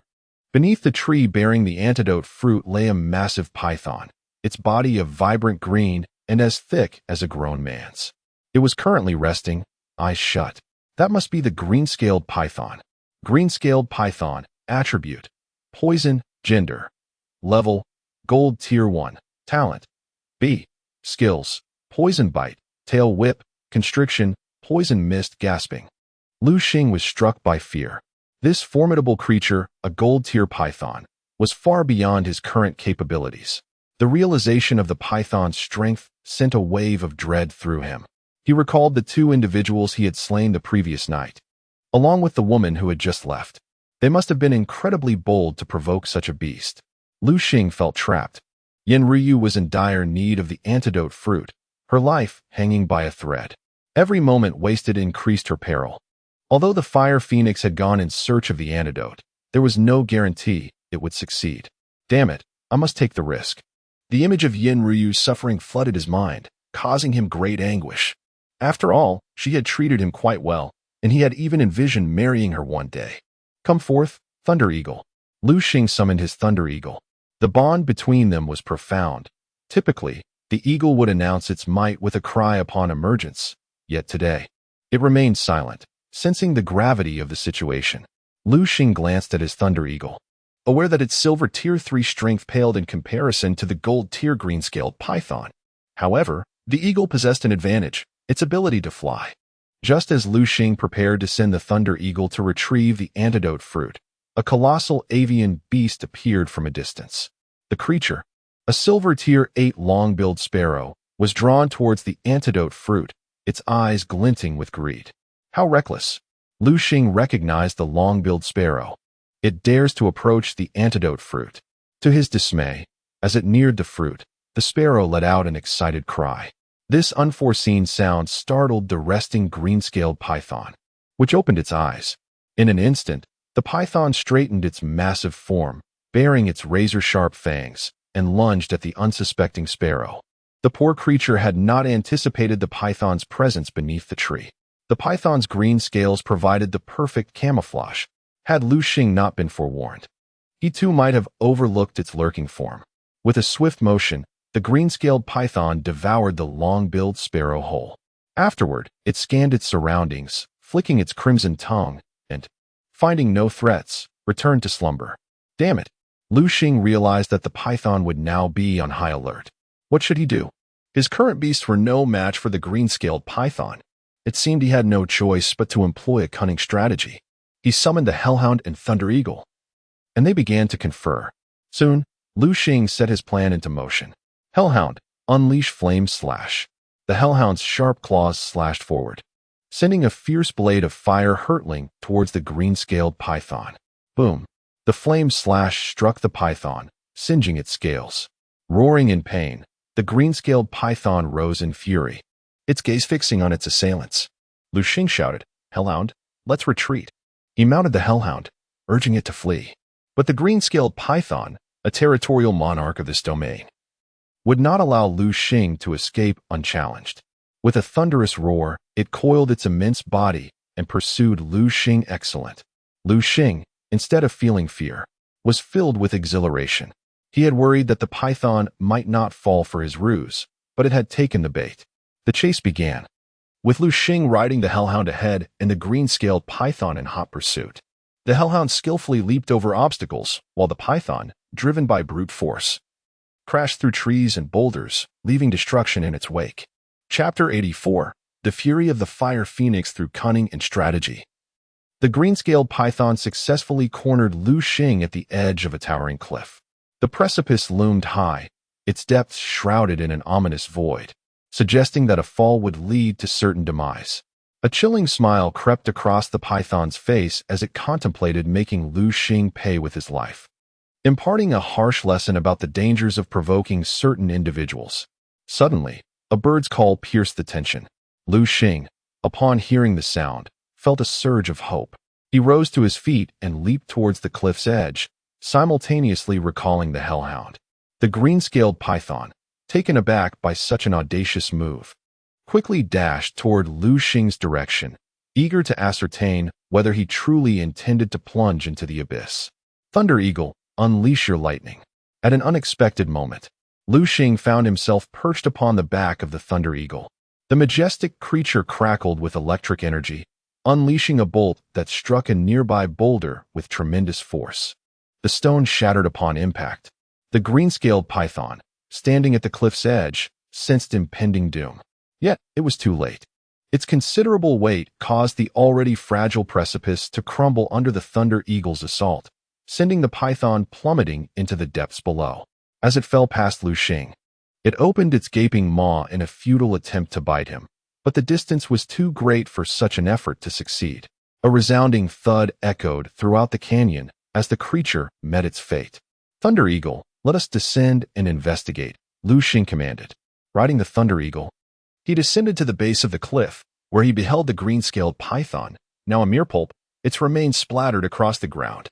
beneath the tree bearing the antidote fruit lay a massive python, its body of vibrant green and as thick as a grown man's. It was currently resting, eyes shut. That must be the green-scaled python. Green-scaled python, attribute, poison, gender, level, gold tier 1, talent, B, skills, poison bite, tail whip, constriction, poison mist, gasping. Liu Xing was struck by fear. This formidable creature, a gold-tier python, was far beyond his current capabilities. The realization of the python's strength sent a wave of dread through him. He recalled the two individuals he had slain the previous night, along with the woman who had just left. They must have been incredibly bold to provoke such a beast. Liu Xing felt trapped. Yin Ryu was in dire need of the antidote fruit, her life hanging by a thread. Every moment wasted increased her peril. Although the Fire Phoenix had gone in search of the antidote, there was no guarantee it would succeed. Damn it, I must take the risk. The image of Yin Ryu's suffering flooded his mind, causing him great anguish. After all, she had treated him quite well, and he had even envisioned marrying her one day. Come forth, Thunder Eagle. Liu Xing summoned his Thunder Eagle. The bond between them was profound. Typically, the eagle would announce its might with a cry upon emergence, yet today, it remained silent. Sensing the gravity of the situation, Liu Xing glanced at his Thunder Eagle, aware that its silver tier 3 strength paled in comparison to the gold tier green-scaled python. However, the eagle possessed an advantage, its ability to fly. Just as Liu Xing prepared to send the Thunder Eagle to retrieve the antidote fruit, a colossal avian beast appeared from a distance. The creature, a silver tier 8 long-billed sparrow, was drawn towards the antidote fruit, its eyes glinting with greed. How reckless! Liu Xing recognized the long-billed sparrow. It dares to approach the antidote fruit. To his dismay, as it neared the fruit, the sparrow let out an excited cry. This unforeseen sound startled the resting green-scaled python, which opened its eyes. In an instant, the python straightened its massive form, baring its razor-sharp fangs, and lunged at the unsuspecting sparrow. The poor creature had not anticipated the python's presence beneath the tree. The python's green scales provided the perfect camouflage. Had Liu Xing not been forewarned, he too might have overlooked its lurking form. With a swift motion, the green-scaled python devoured the long-billed sparrow whole. Afterward, it scanned its surroundings, flicking its crimson tongue, and, finding no threats, returned to slumber. Damn it! Liu Xing realized that the python would now be on high alert. What should he do? His current beasts were no match for the green-scaled python. It seemed he had no choice but to employ a cunning strategy. He summoned the hellhound and thunder eagle, and they began to confer. Soon, Liu Xing set his plan into motion. Hellhound, unleash flame slash. The hellhound's sharp claws slashed forward, sending a fierce blade of fire hurtling towards the green-scaled python. Boom! The flame slash struck the python, singeing its scales. Roaring in pain, the green-scaled python rose in fury, its gaze fixing on its assailants. Liu Xing shouted, "Hellhound, let's retreat." He mounted the hellhound, urging it to flee. But the green-scaled python, a territorial monarch of this domain, would not allow Liu Xing to escape unchallenged. With a thunderous roar, it coiled its immense body and pursued Liu Xing. Excellent. Liu Xing, instead of feeling fear, was filled with exhilaration. He had worried that the python might not fall for his ruse, but it had taken the bait. The chase began, with Liu Xing riding the hellhound ahead and the green-scaled python in hot pursuit. The hellhound skillfully leaped over obstacles, while the python, driven by brute force, crashed through trees and boulders, leaving destruction in its wake. Chapter 84. The Fury of the Fire Phoenix Through Cunning and Strategy. The green-scaled python successfully cornered Liu Xing at the edge of a towering cliff. The precipice loomed high, its depths shrouded in an ominous void, suggesting that a fall would lead to certain demise. A chilling smile crept across the python's face as it contemplated making Liu Xing pay with his life, imparting a harsh lesson about the dangers of provoking certain individuals. Suddenly, a bird's call pierced the tension. Liu Xing, upon hearing the sound, felt a surge of hope. He rose to his feet and leaped towards the cliff's edge, simultaneously recalling the hellhound. The green-scaled python, taken aback by such an audacious move, quickly dashed toward Liu Xing's direction, eager to ascertain whether he truly intended to plunge into the abyss. Thunder Eagle, unleash your lightning. At an unexpected moment, Liu Xing found himself perched upon the back of the Thunder Eagle. The majestic creature crackled with electric energy, unleashing a bolt that struck a nearby boulder with tremendous force. The stone shattered upon impact. The green-scaled python, standing at the cliff's edge, sensed impending doom. Yet, it was too late. Its considerable weight caused the already fragile precipice to crumble under the Thunder Eagle's assault, sending the python plummeting into the depths below. As it fell past Liu Xing, it opened its gaping maw in a futile attempt to bite him, but the distance was too great for such an effort to succeed. A resounding thud echoed throughout the canyon as the creature met its fate. Thunder Eagle, let us descend and investigate, Liu Xing commanded. Riding the Thunder Eagle, he descended to the base of the cliff, where he beheld the green-scaled python, now a mere pulp, its remains splattered across the ground.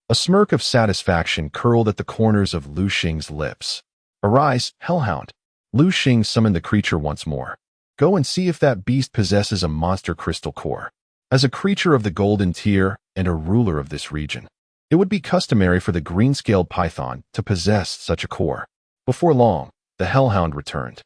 A smirk of satisfaction curled at the corners of Liu Xing's lips. Arise, hellhound. Liu Xing summoned the creature once more. Go and see if that beast possesses a monster crystal core. As a creature of the golden tier and a ruler of this region, it would be customary for the green-scaled python to possess such a core. Before long, the hellhound returned,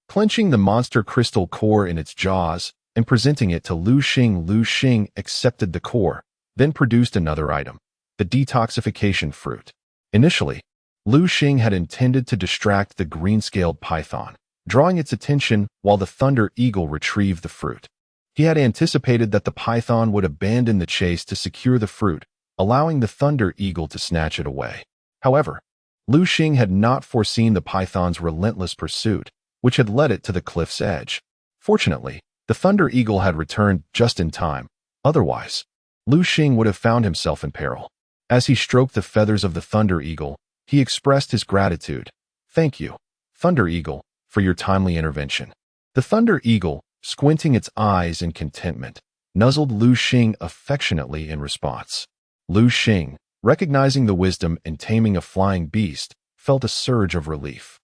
clenching the monster crystal core in its jaws and presenting it to Liu Xing. Liu Xing accepted the core, then produced another item, the detoxification fruit. Initially, Liu Xing had intended to distract the green-scaled python, drawing its attention while the Thunder Eagle retrieved the fruit. He had anticipated that the python would abandon the chase to secure the fruit, allowing the Thunder Eagle to snatch it away. However, Liu Xing had not foreseen the python's relentless pursuit, which had led it to the cliff's edge. Fortunately, the Thunder Eagle had returned just in time. Otherwise, Liu Xing would have found himself in peril. As he stroked the feathers of the Thunder Eagle, he expressed his gratitude. Thank you, Thunder Eagle, for your timely intervention. The Thunder Eagle, squinting its eyes in contentment, nuzzled Liu Xing affectionately in response. Liu Xing, recognizing the wisdom in taming a flying beast, felt a surge of relief.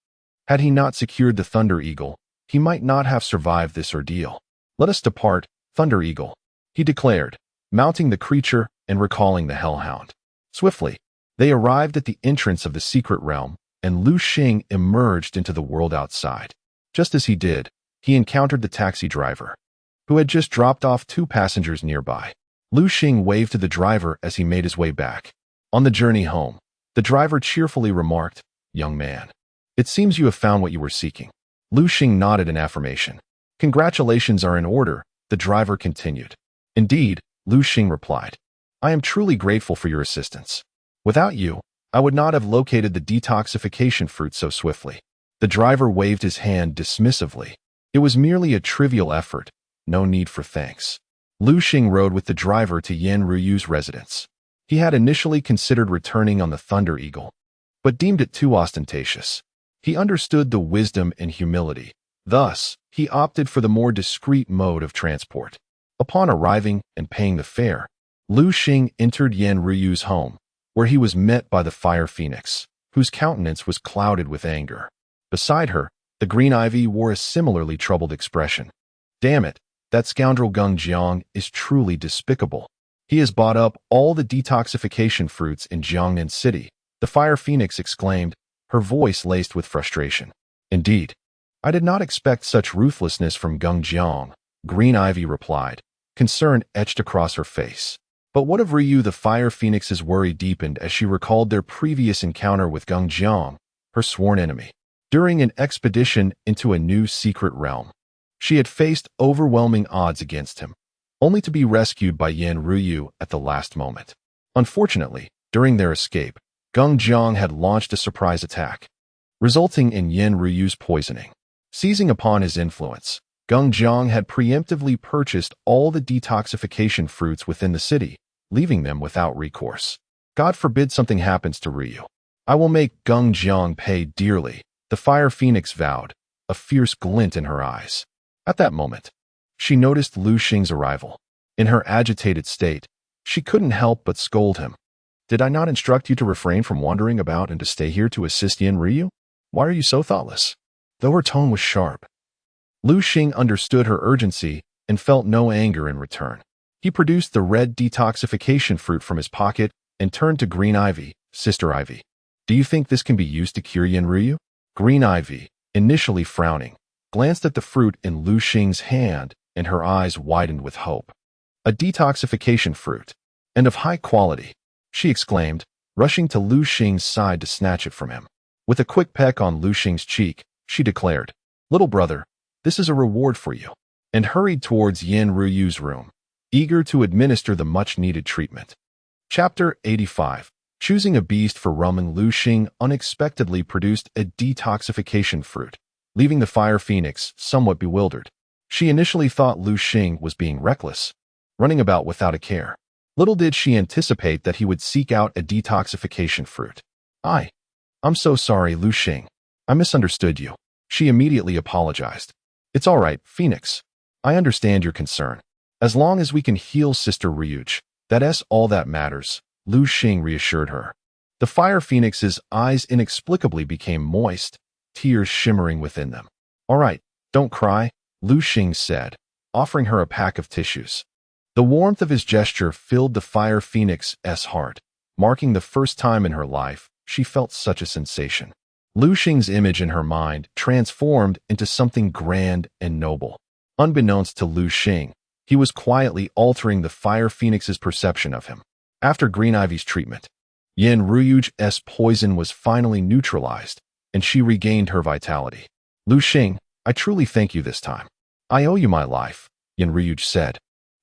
Had he not secured the Thunder Eagle, he might not have survived this ordeal. Let us depart, Thunder Eagle, he declared, mounting the creature and recalling the hellhound. Swiftly, they arrived at the entrance of the secret realm, and Liu Xing emerged into the world outside. Just as he did, he encountered the taxi driver, who had just dropped off 2 passengers nearby. Liu Xing waved to the driver as he made his way back. On the journey home, the driver cheerfully remarked, "Young man, it seems you have found what you were seeking." Liu Xing nodded in affirmation. "Congratulations are in order," the driver continued. "Indeed," Liu Xing replied. "I am truly grateful for your assistance. Without you, I would not have located the detoxification fruit so swiftly." The driver waved his hand dismissively. It was merely a trivial effort, no need for thanks. Liu Xing rode with the driver to Yan Ruyu's residence. He had initially considered returning on the Thunder Eagle, but deemed it too ostentatious. He understood the wisdom and humility. Thus, he opted for the more discreet mode of transport. Upon arriving and paying the fare, Liu Xing entered Yan Ruyu's home, where he was met by the Fire Phoenix, whose countenance was clouded with anger. Beside her, the Green Ivy wore a similarly troubled expression. "Damn it, that scoundrel Geng Jiang is truly despicable. He has bought up all the detoxification fruits in Jiangnan City," the Fire Phoenix exclaimed, her voice laced with frustration. "Indeed, I did not expect such ruthlessness from Geng Jiang," Green Ivy replied, concern etched across her face. But what of Ryu? The Fire Phoenix's worry deepened as she recalled their previous encounter with Geng Jiang, her sworn enemy. During an expedition into a new secret realm, she had faced overwhelming odds against him, only to be rescued by Yan Ryu at the last moment. Unfortunately, during their escape, Geng Jiang had launched a surprise attack, resulting in Yan Ryu's poisoning. Seizing upon his influence, Geng Jiang had preemptively purchased all the detoxification fruits within the city, leaving them without recourse. "God forbid something happens to Ryu. I will make Geng Jiang pay dearly," the Fire Phoenix vowed, a fierce glint in her eyes. At that moment, she noticed Liu Xing's arrival. In her agitated state, she couldn't help but scold him. "Did I not instruct you to refrain from wandering about and to stay here to assist Yan Ryu? Why are you so thoughtless?" Though her tone was sharp, Liu Xing understood her urgency and felt no anger in return. He produced the red detoxification fruit from his pocket and turned to Green Ivy, "Sister Ivy, do you think this can be used to cure Yan Ryu?" Green Ivy, initially frowning, glanced at the fruit in Liu Xing's hand, and her eyes widened with hope. "A detoxification fruit, and of high quality," she exclaimed, rushing to Liu Xing's side to snatch it from him. With a quick peck on Liu Xing's cheek, she declared, "Little brother, this is a reward for you," and hurried towards Yan Ruyu's room, eager to administer the much-needed treatment. Chapter 85. Choosing a beast for Ruming. Liu Xing unexpectedly produced a detoxification fruit, leaving the Fire Phoenix somewhat bewildered. She initially thought Liu Xing was being reckless, running about without a care. Little did she anticipate that he would seek out a detoxification fruit. I'm so sorry, Liu Xing. I misunderstood you." She immediately apologized. "It's all right, Phoenix. I understand your concern. As long as we can heal Sister Ryuj, that's all that matters," Liu Xing reassured her. The Fire Phoenix's eyes inexplicably became moist, tears shimmering within them. "All right, don't cry," Liu Xing said, offering her a pack of tissues. The warmth of his gesture filled the Fire Phoenix's heart, marking the first time in her life she felt such a sensation. Liu Xing's image in her mind transformed into something grand and noble. Unbeknownst to Liu Xing, he was quietly altering the Fire Phoenix's perception of him. After Green Ivy's treatment, Yan Ruyu's poison was finally neutralized, and she regained her vitality. "Liu Xing, I truly thank you this time. I owe you my life," Yan Ruyuj said,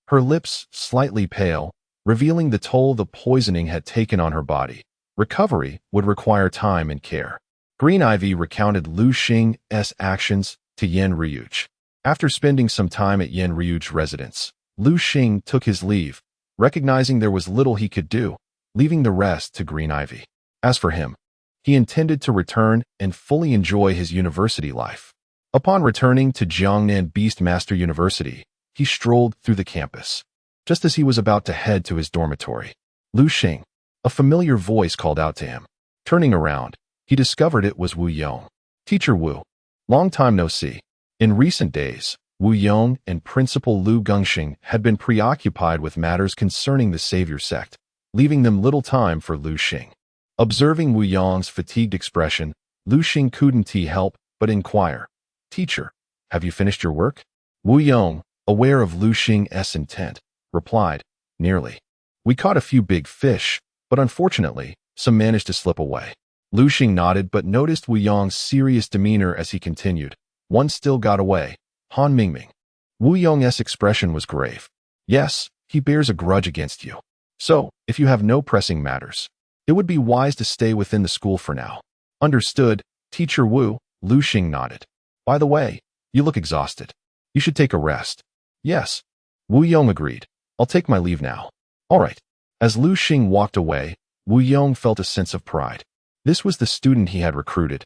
her lips slightly pale, revealing the toll the poisoning had taken on her body. Recovery would require time and care. Green Ivy recounted Liu Xing's actions to Yan Ruyuj. After spending some time at Yan Ruyuj's residence, Liu Xing took his leave, recognizing there was little he could do, leaving the rest to Green Ivy. As for him, he intended to return and fully enjoy his university life. Upon returning to Jiangnan Beastmaster University, he strolled through the campus. Just as he was about to head to his dormitory, Liu Xing, a familiar voice called out to him. Turning around, he discovered it was Wu Yong. "Teacher Wu, long time no see. In recent days, Wu Yong and Principal Liu Xing had been preoccupied with matters concerning the Savior sect, leaving them little time for Liu Xing. Observing Wu Yong's fatigued expression, Liu Xing couldn't help but inquire, "Teacher, have you finished your work?" Wu Yong, aware of Liu Xing's intent, replied, "Nearly. We caught a few big fish, but unfortunately, some managed to slip away." Liu Xing nodded but noticed Wu Yong's serious demeanor as he continued, "One still got away, Han Mingming." Wu Yong's expression was grave. "Yes, he bears a grudge against you. So, if you have no pressing matters, it would be wise to stay within the school for now." "Understood, Teacher Wu," Liu Xing nodded. "By the way, you look exhausted. You should take a rest." "Yes." Wu Yong agreed. "I'll take my leave now." "All right." As Liu Xing walked away, Wu Yong felt a sense of pride. This was the student he had recruited.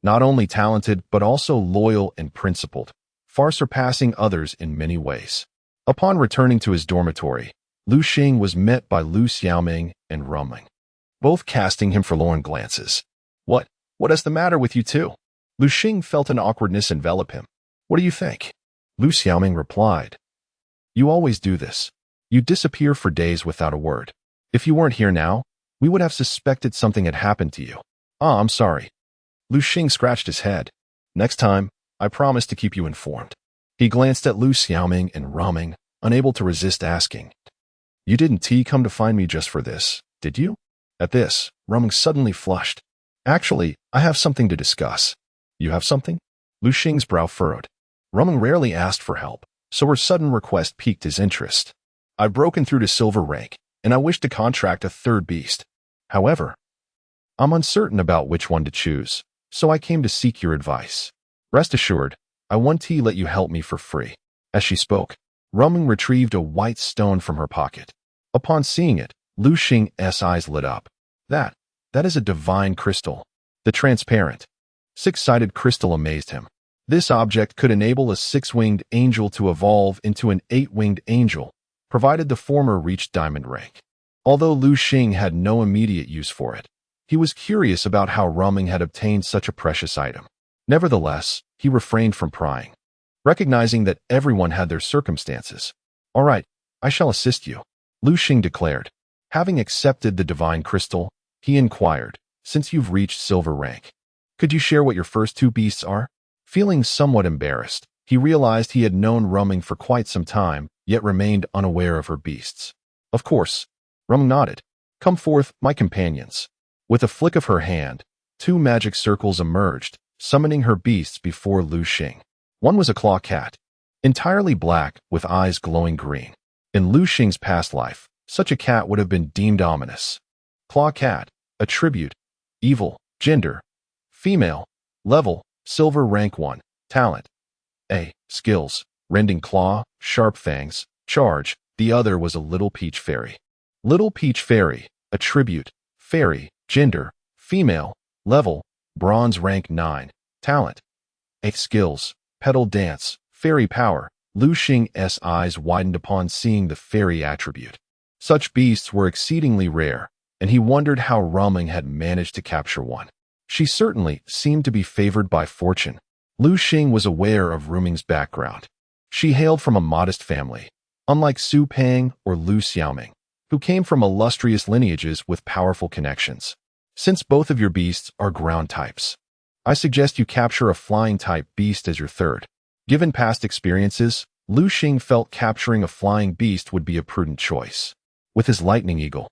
Not only talented, but also loyal and principled, far surpassing others in many ways. Upon returning to his dormitory, Liu Xing was met by Liu Xiaoming and Ruming, both casting him forlorn glances. What is the matter with you two?" Liu Xing felt an awkwardness envelop him. "What do you think?" Liu Xiaoming replied, "You always do this. You disappear for days without a word. If you weren't here now, we would have suspected something had happened to you." "Ah, I'm sorry." Liu Xing scratched his head. "Next time, I promise to keep you informed." He glanced at Liu Xiaoming and Ruming, unable to resist asking, "You didn't come to find me just for this, did you?" At this, Ruming suddenly flushed. "Actually, I have something to discuss." "You have something?" Liu Xing's brow furrowed. Ruming rarely asked for help, so her sudden request piqued his interest. "I've broken through to silver rank, and I wish to contract a third beast. However, I'm uncertain about which one to choose, so I came to seek your advice. Rest assured, I want to let you help me for free." As she spoke, Ruming retrieved a white stone from her pocket. Upon seeing it, Liu Xing's eyes lit up. That is a divine crystal. The transparent, six-sided crystal amazed him. This object could enable a six-winged angel to evolve into an eight-winged angel, provided the former reached diamond rank. Although Liu Xing had no immediate use for it, he was curious about how Ruming had obtained such a precious item. Nevertheless, he refrained from prying, recognizing that everyone had their circumstances. "All right, I shall assist you," Liu Xing declared. Having accepted the divine crystal, he inquired, "Since you've reached silver rank, could you share what your first two beasts are?" Feeling somewhat embarrassed, he realized he had known Ruming for quite some time, yet remained unaware of her beasts. "Of course." Ruming nodded. "Come forth, my companions." With a flick of her hand, two magic circles emerged, summoning her beasts before Liu Xing. One was a claw cat, entirely black with eyes glowing green. In Liu Xing's past life, such a cat would have been deemed ominous. Claw cat, attribute, evil, gender, female, level, silver rank 1, talent, A, skills, rending claw, sharp fangs, charge. The other was a little peach fairy. Little peach fairy, attribute, fairy, gender, female, level, bronze rank 9, talent, A, skills, petal dance, fairy power. Liu Xing's eyes widened upon seeing the fairy attribute. Such beasts were exceedingly rare, and he wondered how Ruming had managed to capture one. She certainly seemed to be favored by fortune. Liu Xing was aware of Ruming's background. She hailed from a modest family, unlike Su Pang or Liu Xiaoming, who came from illustrious lineages with powerful connections. Since both of your beasts are ground types, I suggest you capture a flying-type beast as your third. Given past experiences, Liu Xing felt capturing a flying beast would be a prudent choice. With his lightning eagle,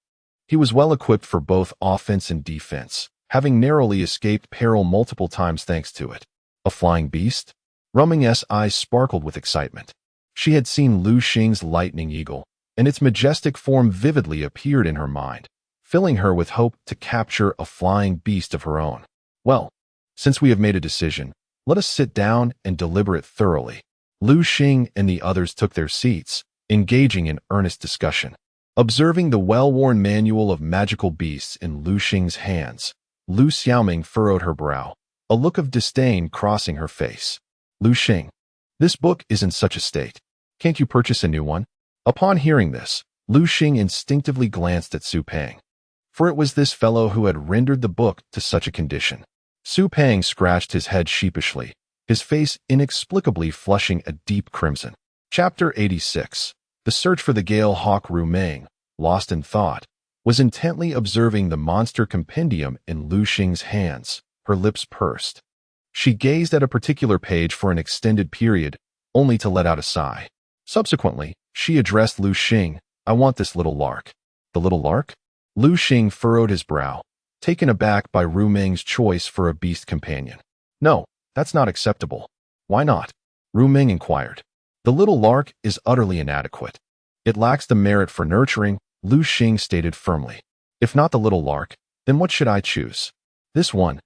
he was well equipped for both offense and defense, having narrowly escaped peril multiple times thanks to it. A flying beast? Ruming's eyes sparkled with excitement. She had seen Liu Xing's lightning eagle, and its majestic form vividly appeared in her mind, filling her with hope to capture a flying beast of her own. "Well, since we have made a decision, let us sit down and deliberate thoroughly." Liu Xing and the others took their seats, engaging in earnest discussion. Observing the well-worn manual of magical beasts in Liu Xing's hands, Liu Xiaoming furrowed her brow, a look of disdain crossing her face. "Liu Xing, this book is in such a state. Can't you purchase a new one?" Upon hearing this, Liu Xing instinctively glanced at Su Pang, for it was this fellow who had rendered the book to such a condition. Su Pang scratched his head sheepishly, his face inexplicably flushing a deep crimson. Chapter 86. The search for the Gale Hawk. Liu Xing, lost in thought, was intently observing the monster compendium in Liu Xing's hands, her lips pursed. She gazed at a particular page for an extended period, only to let out a sigh. Subsequently, she addressed Liu Xing. I want this little lark. The little lark? Liu Xing furrowed his brow, taken aback by Liu Xing's choice for a beast companion. No, that's not acceptable. Why not? Liu Xing inquired. The little lark is utterly inadequate. It lacks the merit for nurturing, Liu Xing stated firmly. If not the little lark, then what should I choose? This one.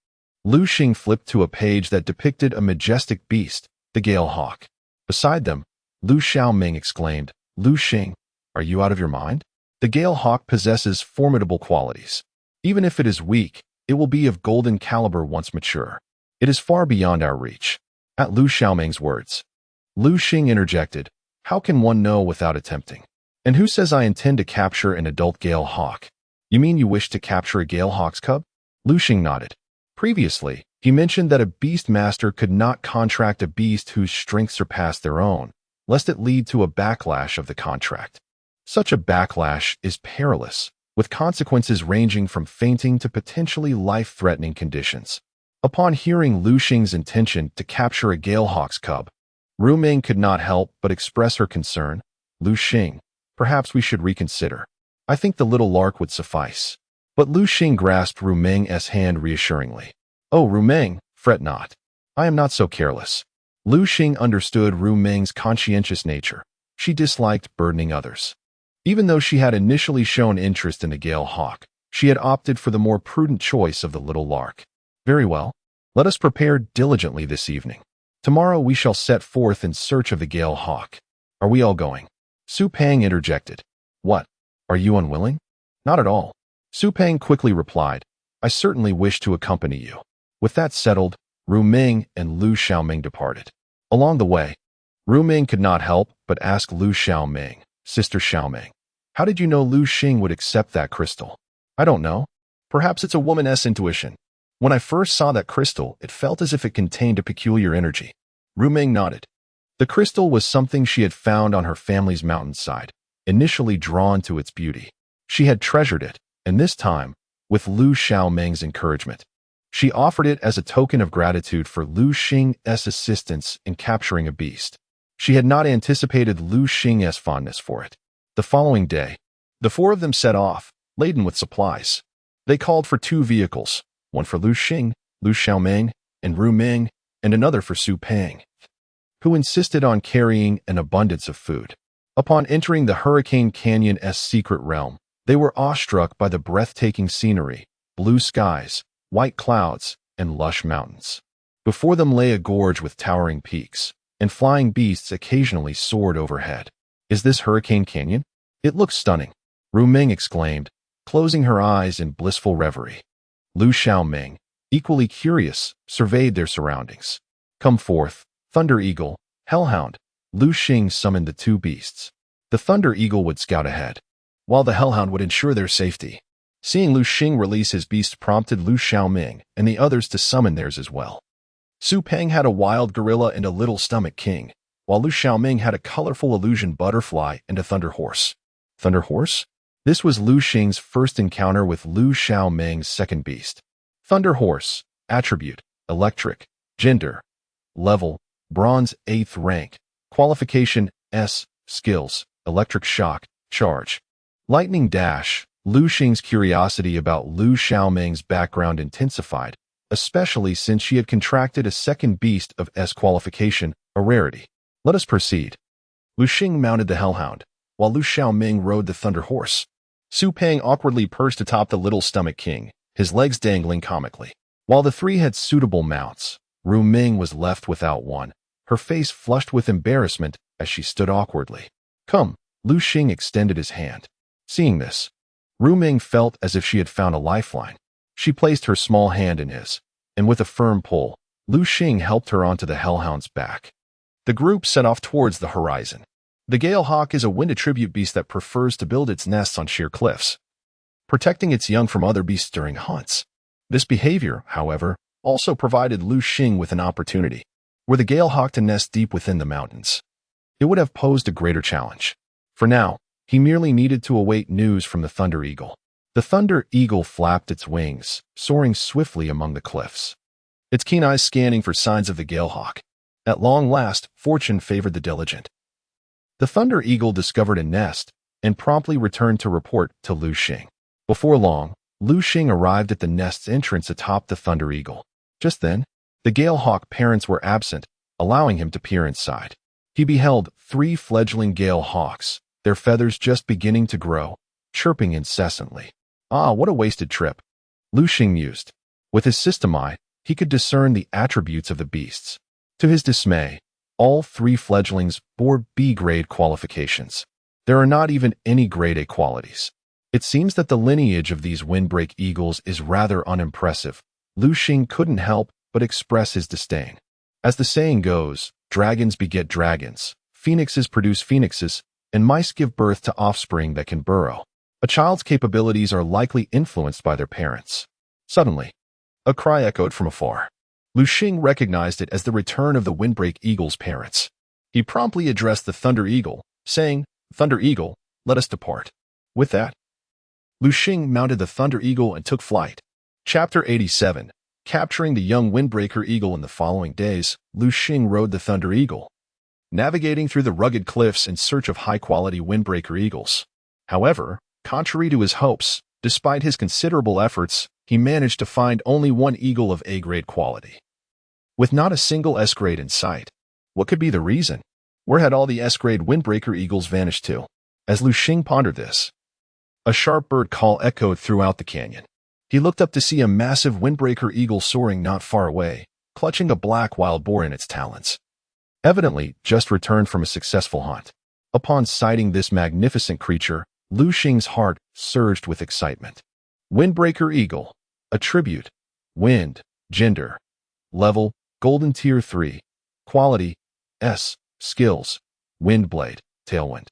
Liu Xing flipped to a page that depicted a majestic beast, the Gale Hawk. Beside them, Liu Xiaoming exclaimed, Liu Xing, are you out of your mind? The Gale Hawk possesses formidable qualities. Even if it is weak, it will be of golden caliber once mature. It is far beyond our reach. At Liu Xiaoming's words, Liu Xing interjected, how can one know without attempting? And who says I intend to capture an adult Gale Hawk? You mean you wish to capture a Gale Hawk's cub? Liu Xing nodded. Previously, he mentioned that a beast master could not contract a beast whose strength surpassed their own, lest it lead to a backlash of the contract. Such a backlash is perilous, with consequences ranging from fainting to potentially life-threatening conditions. Upon hearing Liu Xing's intention to capture a Gale Hawk's cub, Liu Xing could not help but express her concern. Liu Xing, perhaps we should reconsider. I think the little lark would suffice. But Liu Xing grasped Liu Xing's hand reassuringly. Oh, Liu Xing, fret not. I am not so careless. Liu Xing understood Liu Xing's conscientious nature. She disliked burdening others. Even though she had initially shown interest in the Gale Hawk, she had opted for the more prudent choice of the little lark. Very well. Let us prepare diligently this evening. Tomorrow we shall set forth in search of the Gale Hawk. Are we all going? Su Pang interjected. What? Are you unwilling? Not at all. Su Pang quickly replied, I certainly wish to accompany you. With that settled, Liu Xing and Liu Xiaoming departed. Along the way, Liu Xing could not help but ask Liu Xiaoming, Sister Xiaoming, how did you know Liu Xing would accept that crystal? I don't know. Perhaps it's a woman's intuition. When I first saw that crystal, it felt as if it contained a peculiar energy. Liu Xing nodded. The crystal was something she had found on her family's mountainside, initially drawn to its beauty. She had treasured it, and this time, with Liu Xiaoming's encouragement, she offered it as a token of gratitude for Liu Xing's assistance in capturing a beast. She had not anticipated Liu Xing's fondness for it. The following day, the four of them set off, laden with supplies. They called for 2 vehicles, one for Liu Xing, Liu Xiaoming, and Liu Xing, and another for Su Pang, who insisted on carrying an abundance of food. Upon entering the Hurricane Canyon's secret realm, they were awestruck by the breathtaking scenery, blue skies, white clouds, and lush mountains. Before them lay a gorge with towering peaks, and flying beasts occasionally soared overhead. Is this Hurricane Canyon? It looks stunning, Liu Xing exclaimed, closing her eyes in blissful reverie. Liu Xiaoming, equally curious, surveyed their surroundings. Come forth, Thunder Eagle, Hellhound. Liu Xing summoned the 2 beasts. The Thunder Eagle would scout ahead, while the Hellhound would ensure their safety. Seeing Liu Xing release his beast prompted Liu Xiaoming and the others to summon theirs as well. Su Pang had a wild gorilla and a little stomach king, while Liu Xiaoming had a colorful illusion butterfly and a thunder horse. Thunder horse? This was Liu Xing's first encounter with Liu Xiaoming's second beast. Thunder horse, attribute, electric, gender, level, bronze 8th rank, qualification S, skills, electric shock, charge. Lightning dash. Liu Xing's curiosity about Liu Xiaoming's background intensified, especially since she had contracted a second beast of S qualification, a rarity. Let us proceed. Liu Xing mounted the Hellhound, while Liu Xiaoming rode the Thunder Horse. Su Pang awkwardly perched atop the little stomach king, his legs dangling comically. While the 3 had suitable mounts, Liu Xing was left without one, her face flushed with embarrassment as she stood awkwardly. Come, Liu Xing extended his hand. Seeing this, Liu Xing felt as if she had found a lifeline. She placed her small hand in his, and with a firm pull, Liu Xing helped her onto the Hellhound's back. The group set off towards the horizon. The Gale Hawk is a wind attribute beast that prefers to build its nests on sheer cliffs, protecting its young from other beasts during hunts. This behavior, however, also provided Liu Xing with an opportunity. were the Gale Hawk to nest deep within the mountains. It would have posed a greater challenge. For now, he merely needed to await news from the Thunder Eagle. The Thunder Eagle flapped its wings, soaring swiftly among the cliffs, its keen eyes scanning for signs of the Gale Hawk. At long last, fortune favored the diligent. The Thunder Eagle discovered a nest and promptly returned to report to Liu Xing. Before long, Liu Xing arrived at the nest's entrance atop the Thunder Eagle. Just then, the Gale Hawk parents were absent, allowing him to peer inside. He beheld 3 fledgling Gale Hawks, their feathers just beginning to grow, chirping incessantly. Ah, what a wasted trip, Liu Xing mused. With his system eye, he could discern the attributes of the beasts. To his dismay, all 3 fledglings bore B-grade qualifications. There are not even any grade A qualities. It seems that the lineage of these windbreak eagles is rather unimpressive. Liu Xing couldn't help but express his disdain. As the saying goes, dragons beget dragons, phoenixes produce phoenixes, and mice give birth to offspring that can burrow. A child's capabilities are likely influenced by their parents. Suddenly, a cry echoed from afar. Liu Xing recognized it as the return of the windbreak eagle's parents. He promptly addressed the Thunder Eagle, saying, "Thunder Eagle, let us depart." With that, Liu Xing mounted the Thunder Eagle and took flight. Chapter 87. Capturing the young windbreaker eagle. In the following days, Liu Xing rode the Thunder Eagle, navigating through the rugged cliffs in search of high-quality windbreaker eagles. However, contrary to his hopes, despite his considerable efforts, he managed to find only 1 eagle of A-grade quality, with not a single S-grade in sight. What could be the reason? Where had all the S-grade windbreaker eagles vanished to? As Liu Xing pondered this, a sharp bird call echoed throughout the canyon. He looked up to see a massive windbreaker eagle soaring not far away, clutching a black wild boar in its talons. Evidently, just returned from a successful hunt. Upon sighting this magnificent creature, Liu Xing's heart surged with excitement. Windbreaker Eagle. Attribute: Wind. Gender: Level: Golden Tier 3. Quality: S. Skills: Windblade, Tailwind.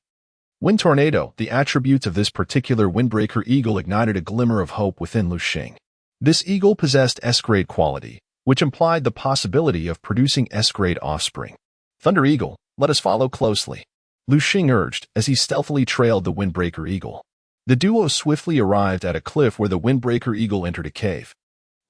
Wind Tornado. The attributes of this particular windbreaker eagle ignited a glimmer of hope within Liu Xing. This eagle possessed S-grade quality, which implied the possibility of producing S-grade offspring. Thunder Eagle, let us follow closely, Liu Xing urged as he stealthily trailed the windbreaker eagle. The duo swiftly arrived at a cliff where the windbreaker eagle entered a cave.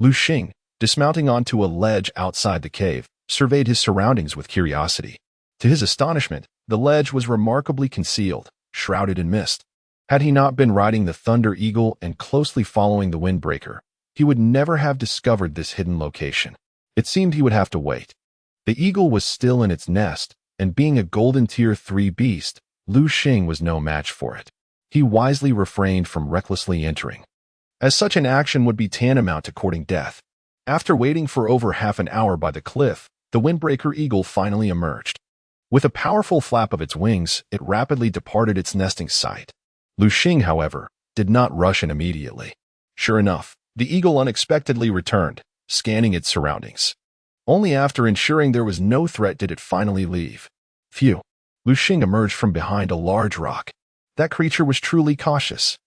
Liu Xing, dismounting onto a ledge outside the cave, surveyed his surroundings with curiosity. To his astonishment, the ledge was remarkably concealed, shrouded in mist. Had he not been riding the Thunder Eagle and closely following the windbreaker, he would never have discovered this hidden location. It seemed he would have to wait. The eagle was still in its nest, and being a golden tier 3 beast, Liu Xing was no match for it. He wisely refrained from recklessly entering, as such an action would be tantamount to courting death. After waiting for over half an hour by the cliff, the windbreaker eagle finally emerged. With a powerful flap of its wings, it rapidly departed its nesting site. Liu Xing, however, did not rush in immediately. Sure enough, the eagle unexpectedly returned, scanning its surroundings. Only after ensuring there was no threat did it finally leave. Phew! Liu Xing emerged from behind a large rock. That creature was truly cautious.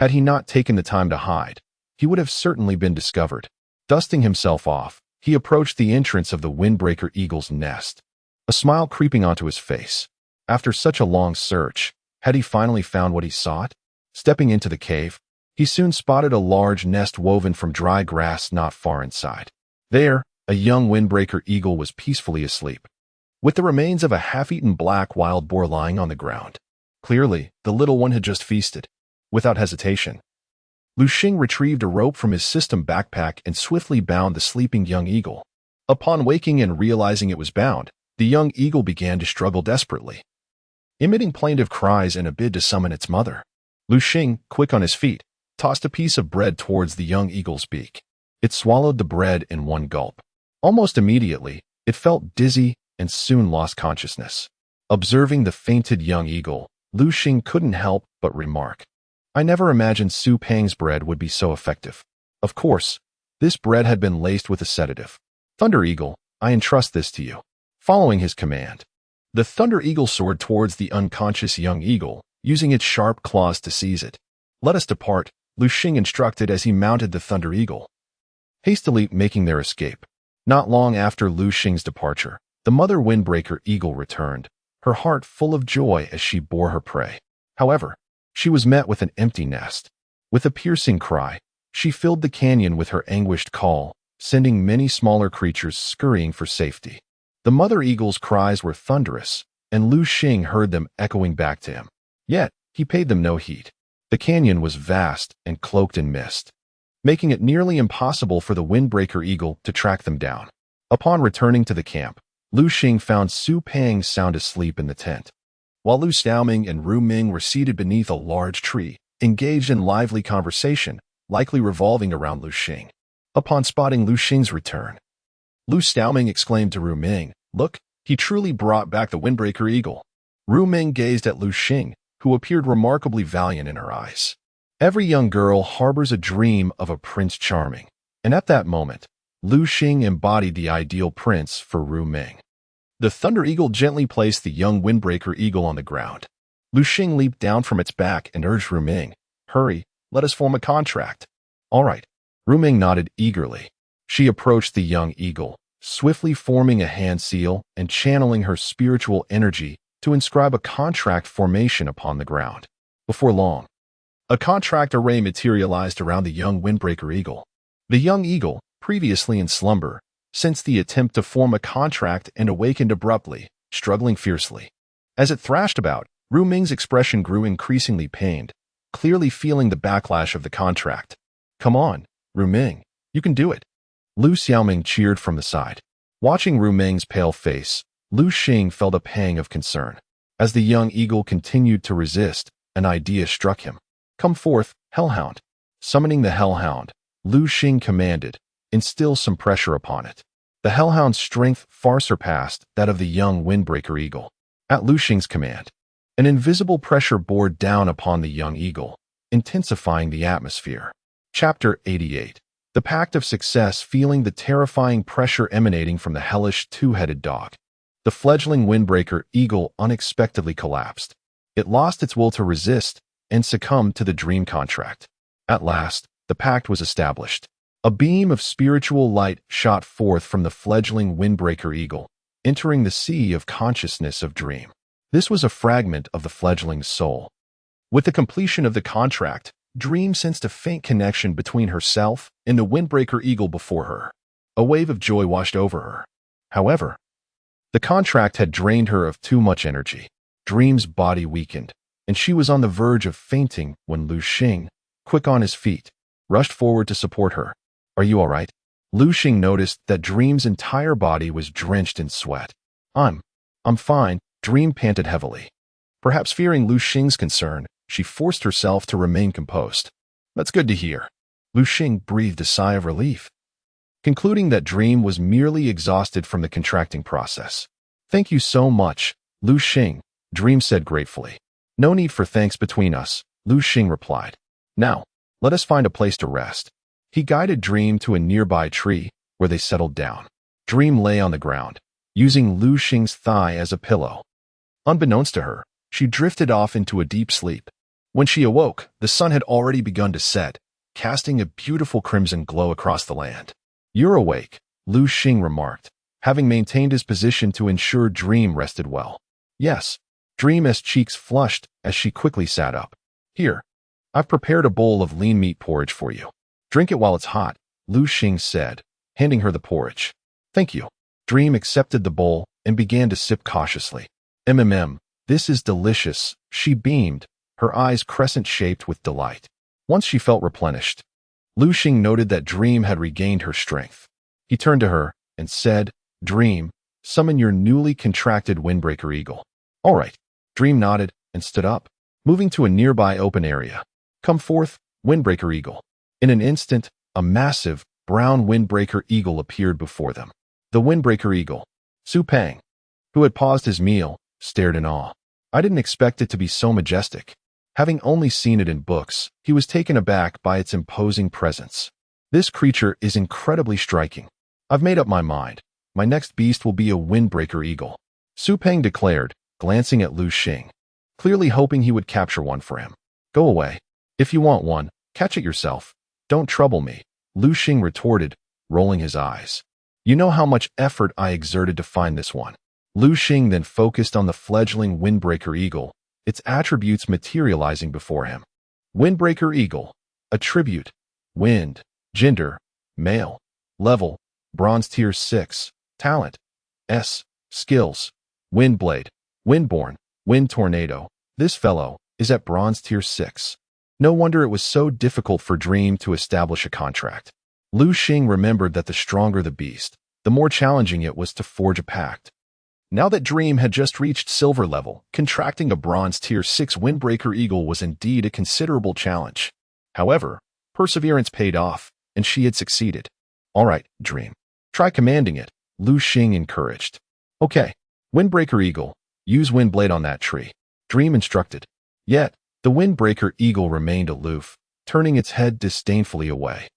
Had he not taken the time to hide, he would have certainly been discovered. Dusting himself off, he approached the entrance of the windbreaker eagle's nest, a smile creeping onto his face. After such a long search, had he finally found what he sought? Stepping into the cave, he soon spotted a large nest woven from dry grass not far inside. There, a young windbreaker eagle was peacefully asleep, with the remains of a half-eaten black wild boar lying on the ground. Clearly, the little one had just feasted. Without hesitation, Liu Xing retrieved a rope from his system backpack and swiftly bound the sleeping young eagle. Upon waking and realizing it was bound, the young eagle began to struggle desperately, emitting plaintive cries in a bid to summon its mother. Liu Xing, quick on his feet, tossed a piece of bread towards the young eagle's beak. It swallowed the bread in one gulp. Almost immediately, it felt dizzy and soon lost consciousness. Observing the fainted young eagle, Liu Xing couldn't help but remark, "I never imagined Su Pang's bread would be so effective." Of course, this bread had been laced with a sedative. "Thunder Eagle, I entrust this to you." Following his command, the Thunder Eagle soared towards the unconscious young eagle, using its sharp claws to seize it. "Let us depart," Liu Xing instructed as he mounted the Thunder Eagle, hastily making their escape. Not long after Liu Xing's departure, The mother windbreaker eagle returned, her heart full of joy as she bore her prey. However, she was met with an empty nest. With a piercing cry, she filled the canyon with her anguished call, sending many smaller creatures scurrying for safety. The mother eagle's cries were thunderous, and Liu Xing heard them echoing back to him. Yet, he paid them no heed. The canyon was vast and cloaked in mist, making it nearly impossible for the windbreaker eagle to track them down. Upon returning to the camp, Liu Xing found Su Pang sound asleep in the tent, while Liu Xiaoming and Ru Ming were seated beneath a large tree, engaged in lively conversation, likely revolving around Liu Xing. Upon spotting Liu Xing's return, Liu Xiaoming exclaimed to Ru Ming, "Look, he truly brought back the windbreaker eagle." Ru Ming gazed at Liu Xing, who appeared remarkably valiant in her eyes. Every young girl harbors a dream of a Prince Charming, and at that moment, Liu Xing embodied the ideal prince for Ru Ming. The Thunder Eagle gently placed the young windbreaker eagle on the ground. Liu Xing leaped down from its back and urged Ru Ming, "Hurry, let us form a contract." "All right." Ru Ming nodded eagerly. She approached the young eagle, swiftly forming a hand seal and channeling her spiritual energy to inscribe a contract formation upon the ground. Before long, a contract array materialized around the young windbreaker eagle. The young eagle, previously in slumber, sensed the attempt to form a contract and awakened abruptly, struggling fiercely. As it thrashed about, Ru Ming's expression grew increasingly pained, clearly feeling the backlash of the contract. "Come on, Ru Ming, you can do it." Liu Xiaoming cheered from the side. Watching Ru Ming's pale face, Liu Xing felt a pang of concern. As the young eagle continued to resist, an idea struck him. "Come forth, Hellhound." Summoning the Hellhound, Liu Xing commanded, "Instill some pressure upon it." The Hellhound's strength far surpassed that of the young windbreaker eagle. At Liu Xing's command, an invisible pressure bore down upon the young eagle, intensifying the atmosphere. Chapter 88. The Pact of Success. Feeling the terrifying pressure emanating from the hellish two-headed dog, the fledgling windbreaker eagle unexpectedly collapsed. It lost its will to resist and succumbed to the dream contract. At last, the pact was established. A beam of spiritual light shot forth from the fledgling windbreaker eagle, entering the sea of consciousness of dream. This was a fragment of the fledgling's soul. With the completion of the contract, Dream sensed a faint connection between herself and the windbreaker eagle before her. A wave of joy washed over her. However, the contract had drained her of too much energy. Dream's body weakened, and she was on the verge of fainting when Liu Xing, quick on his feet, rushed forward to support her. "Are you all right?" Liu Xing noticed that Dream's entire body was drenched in sweat. I'm fine," Dream panted heavily. Perhaps fearing Liu Xing's concern, she forced herself to remain composed. "That's good to hear." Liu Xing breathed a sigh of relief, concluding that Dream was merely exhausted from the contracting process. "Thank you so much, Liu Xing," Dream said gratefully. "No need for thanks between us," Liu Xing replied. "Now, let us find a place to rest." He guided Dream to a nearby tree, where they settled down. Dream lay on the ground, using Liu Xing's thigh as a pillow. Unbeknownst to her, she drifted off into a deep sleep. When she awoke, the sun had already begun to set, casting a beautiful crimson glow across the land. "You're awake," Liu Xing remarked, having maintained his position to ensure Dream rested well. "Yes." Dream's cheeks flushed as she quickly sat up. "Here, I've prepared a bowl of lean meat porridge for you. Drink it while it's hot," Liu Xing said, handing her the porridge. "Thank you." Dream accepted the bowl and began to sip cautiously. This is delicious," she beamed, her eyes crescent-shaped with delight. Once she felt replenished, Liu Xing noted that Dream had regained her strength. He turned to her and said, "Dream, summon your newly contracted windbreaker eagle." "All right." Dream nodded and stood up, moving to a nearby open area. "Come forth, windbreaker eagle." In an instant, a massive, brown windbreaker eagle appeared before them. The windbreaker eagle, Su Pang, who had paused his meal, stared in awe. "I didn't expect it to be so majestic." Having only seen it in books, he was taken aback by its imposing presence. "This creature is incredibly striking. I've made up my mind. My next beast will be a windbreaker eagle," Su Pang declared, glancing at Liu Xing, clearly hoping he would capture one for him. "Go away. If you want one, catch it yourself. Don't trouble me," Liu Xing retorted, rolling his eyes. You know how much effort I exerted to find this one. Liu Xing then focused on the fledgling Windbreaker Eagle, its attributes materializing before him. Windbreaker Eagle. Attribute: Wind. Gender: Male. Level: Bronze Tier 6. Talent: S. Skills: Windblade, Windborn, Wind Tornado. This fellow is at Bronze Tier 6. No wonder it was so difficult for Dream to establish a contract. Liu Xing remembered that the stronger the beast, the more challenging it was to forge a pact. Now that Dream had just reached silver level, contracting a Bronze Tier 6 Windbreaker Eagle was indeed a considerable challenge. However, perseverance paid off, and she had succeeded. All right, Dream. Try commanding it, Liu Xing encouraged. Okay, Windbreaker Eagle, use Windblade on that tree, Dream instructed. Yet, the Windbreaker Eagle remained aloof, turning its head disdainfully away.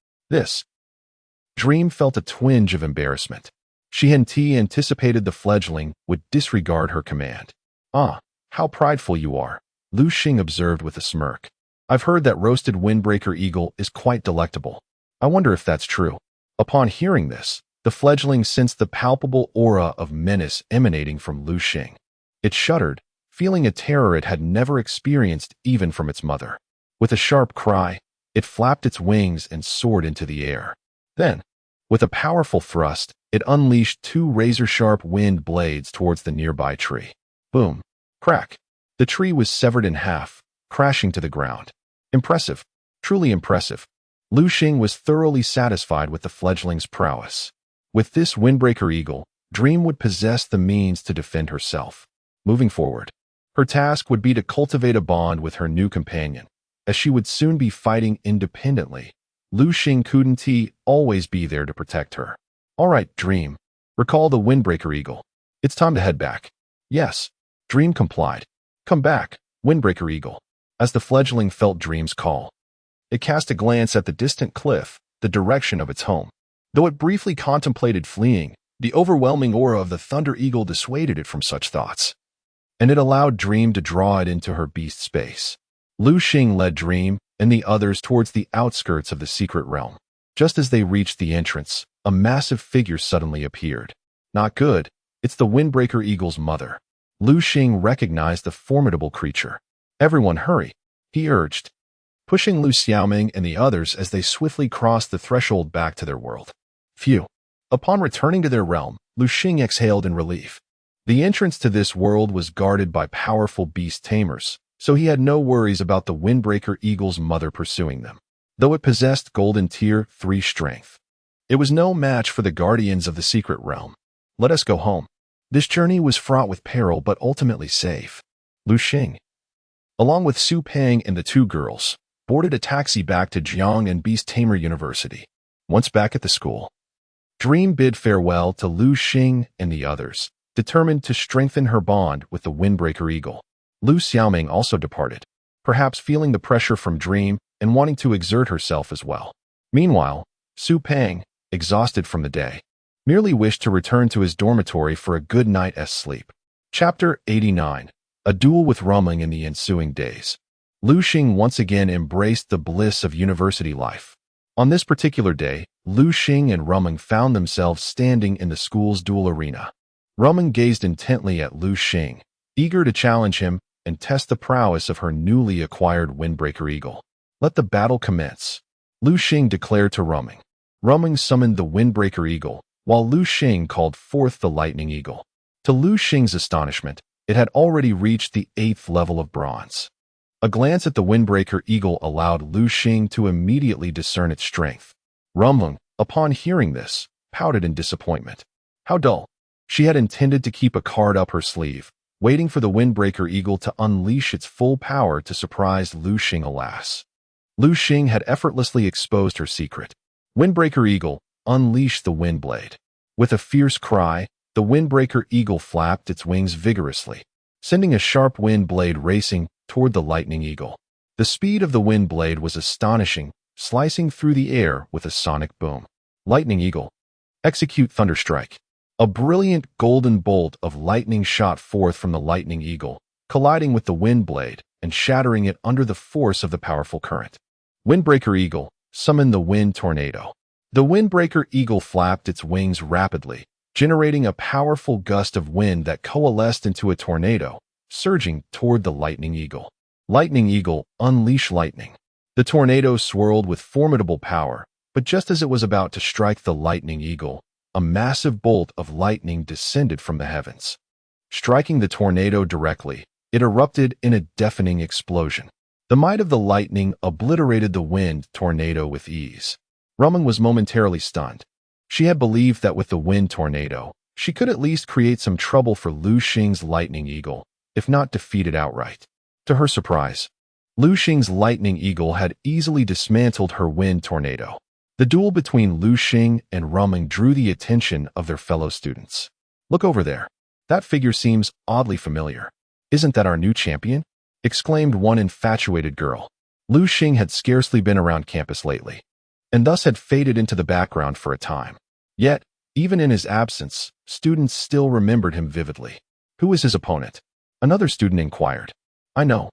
Dream felt a twinge of embarrassment. She had anticipated the fledgling would disregard her command. Ah, how prideful you are, Liu Xing observed with a smirk. I've heard that roasted Windbreaker Eagle is quite delectable. I wonder if that's true. Upon hearing this, the fledgling sensed the palpable aura of menace emanating from Liu Xing. It shuddered, feeling a terror it had never experienced even from its mother. With a sharp cry, it flapped its wings and soared into the air. Then, with a powerful thrust, it unleashed two razor-sharp wind blades towards the nearby tree. Boom. Crack. The tree was severed in half, crashing to the ground. Impressive. Truly impressive. Liu Xing was thoroughly satisfied with the fledgling's prowess. With this Windbreaker Eagle, Dream would possess the means to defend herself. Moving forward, her task would be to cultivate a bond with her new companion, as she would soon be fighting independently. Liu Xing couldn't always be there to protect her. All right, Dream. Recall the Windbreaker Eagle. It's time to head back. Yes. Dream complied. Come back, Windbreaker Eagle. As the fledgling felt Dream's call, it cast a glance at the distant cliff, the direction of its home. Though it briefly contemplated fleeing, the overwhelming aura of the Thunder Eagle dissuaded it from such thoughts, and it allowed Dream to draw it into her beast space. Liu Xing led Dream and the others towards the outskirts of the secret realm. Just as they reached the entrance, a massive figure suddenly appeared. Not good. It's the Windbreaker Eagle's mother. Liu Xing recognized the formidable creature. Everyone hurry, he urged, pushing Liu Xiaoming and the others as they swiftly crossed the threshold back to their world. Phew. Upon returning to their realm, Liu Xing exhaled in relief. The entrance to this world was guarded by powerful beast tamers, so he had no worries about the Windbreaker Eagle's mother pursuing them. Though it possessed Golden Tier 3 strength, it was no match for the guardians of the secret realm. Let us go home. This journey was fraught with peril but ultimately safe. Liu Xing, along with Su Peng and the two girls, boarded a taxi back to Jiang and Beast Tamer University. Once back at the school, Dream bid farewell to Liu Xing and the others, determined to strengthen her bond with the Windbreaker Eagle. Liu Xiaoming also departed, perhaps feeling the pressure from Dream and wanting to exert herself as well. Meanwhile, Su Peng, exhausted from the day, merely wished to return to his dormitory for a good night's sleep. Chapter 89. A duel with Ruming in the ensuing days. Liu Xing once again embraced the bliss of university life. On this particular day, Liu Xing and Ruming found themselves standing in the school's duel arena. Ruming gazed intently at Liu Xing, eager to challenge him and test the prowess of her newly acquired Windbreaker Eagle. Let the battle commence, Liu Xing declared to Ruming. Ruming summoned the Windbreaker Eagle, while Liu Xing called forth the Lightning Eagle. To Liu Xing's astonishment, it had already reached the 8th level of bronze. A glance at the Windbreaker Eagle allowed Liu Xing to immediately discern its strength. Ruming, upon hearing this, pouted in disappointment. How dull. She had intended to keep a card up her sleeve, waiting for the Windbreaker Eagle to unleash its full power to surprise Liu Xing. Alas, Liu Xing had effortlessly exposed her secret. Windbreaker Eagle, unleash the Windblade. With a fierce cry, the Windbreaker Eagle flapped its wings vigorously, sending a sharp wind blade racing toward the Lightning Eagle. The speed of the wind blade was astonishing, slicing through the air with a sonic boom. Lightning Eagle, execute Thunderstrike. A brilliant golden bolt of lightning shot forth from the Lightning Eagle, colliding with the wind blade and shattering it under the force of the powerful current. Windbreaker Eagle, summon the Wind Tornado. The windbreaker eagle flapped its wings rapidly, generating a powerful gust of wind that coalesced into a tornado, surging toward the lightning eagle. Lightning eagle, unleash lightning. The tornado swirled with formidable power, but just as it was about to strike the lightning eagle, a massive bolt of lightning descended from the heavens. Striking the tornado directly, it erupted in a deafening explosion. The might of the lightning obliterated the wind tornado with ease. Rumeng was momentarily stunned. She had believed that with the wind tornado, she could at least create some trouble for Liu Xing's lightning eagle, if not defeat it outright. To her surprise, Liu Xing's lightning eagle had easily dismantled her wind tornado. The duel between Liu Xing and Rumeng drew the attention of their fellow students. "Look over there. That figure seems oddly familiar. Isn't that our new champion?" exclaimed one infatuated girl. Liu Xing had scarcely been around campus lately, and thus had faded into the background for a time. Yet, even in his absence, students still remembered him vividly. "Who is his opponent?" another student inquired. I know.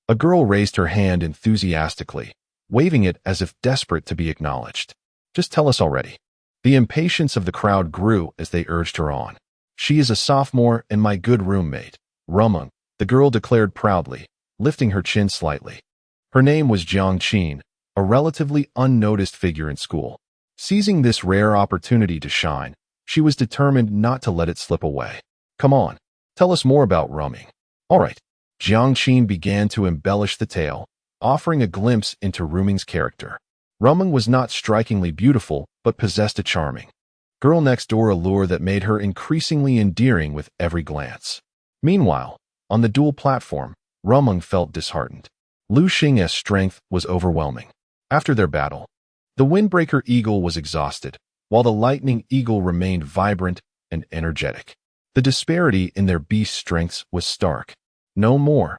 A girl raised her hand enthusiastically, waving it as if desperate to be acknowledged. "Just tell us already." The impatience of the crowd grew as they urged her on. "She is a sophomore and my good roommate, Rumeng," the girl declared proudly, lifting her chin slightly. Her name was Jiang Qin, a relatively unnoticed figure in school. Seizing this rare opportunity to shine, she was determined not to let it slip away. "Come on, tell us more about Rumeng." "All right." Jiang Qin began to embellish the tale, offering a glimpse into Rumeng's character. Rumeng was not strikingly beautiful, but possessed a charming, girl-next-door allure that made her increasingly endearing with every glance. Meanwhile, on the duel platform, Rumeng felt disheartened. Liu Xing's strength was overwhelming. After their battle, the windbreaker eagle was exhausted, while the lightning eagle remained vibrant and energetic. The disparity in their beast strengths was stark. No more.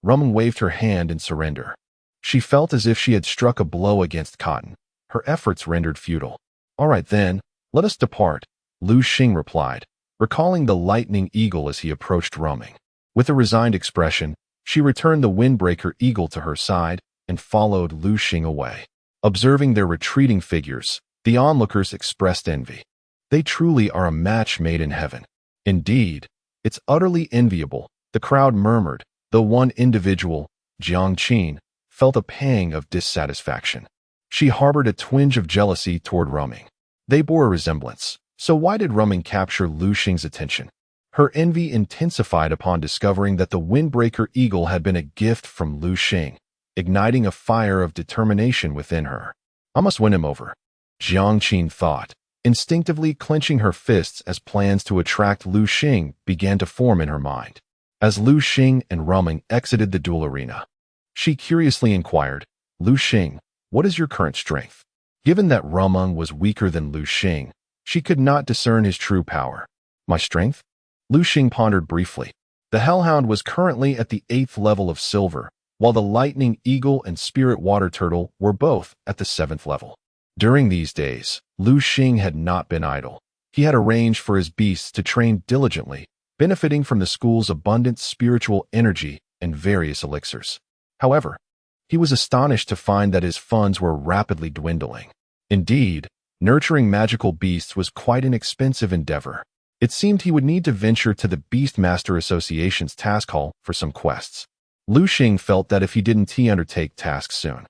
Rumeng waved her hand in surrender. She felt as if she had struck a blow against cotton, her efforts rendered futile. "All right then, let us depart," Liu Xing replied, recalling the lightning eagle as he approached Rumeng. With a resigned expression, she returned the windbreaker eagle to her side and followed Liu Xing away. Observing their retreating figures, the onlookers expressed envy. "They truly are a match made in heaven." "Indeed, it's utterly enviable," the crowd murmured, though one individual, Jiang Qin, felt a pang of dissatisfaction. She harbored a twinge of jealousy toward Rumeng. They bore a resemblance, so why did Rumeng capture Liu Xing's attention? Her envy intensified upon discovering that the windbreaker eagle had been a gift from Liu Xing, igniting a fire of determination within her. "I must win him over," Jiang Qin thought, instinctively clenching her fists as plans to attract Liu Xing began to form in her mind. As Liu Xing and Rumeng exited the duel arena, she curiously inquired, "Liu Xing, what is your current strength?" Given that Rumeng was weaker than Liu Xing, she could not discern his true power. "My strength?" Liu Xing pondered briefly. The Hellhound was currently at the 8th level of silver, while the Lightning Eagle and Spirit Water Turtle were both at the 7th level. During these days, Liu Xing had not been idle. He had arranged for his beasts to train diligently, benefiting from the school's abundant spiritual energy and various elixirs. However, he was astonished to find that his funds were rapidly dwindling. Indeed, nurturing magical beasts was quite an expensive endeavor. It seemed he would need to venture to the Beastmaster Association's task hall for some quests. Liu Xing felt that if he didn't undertake tasks soon,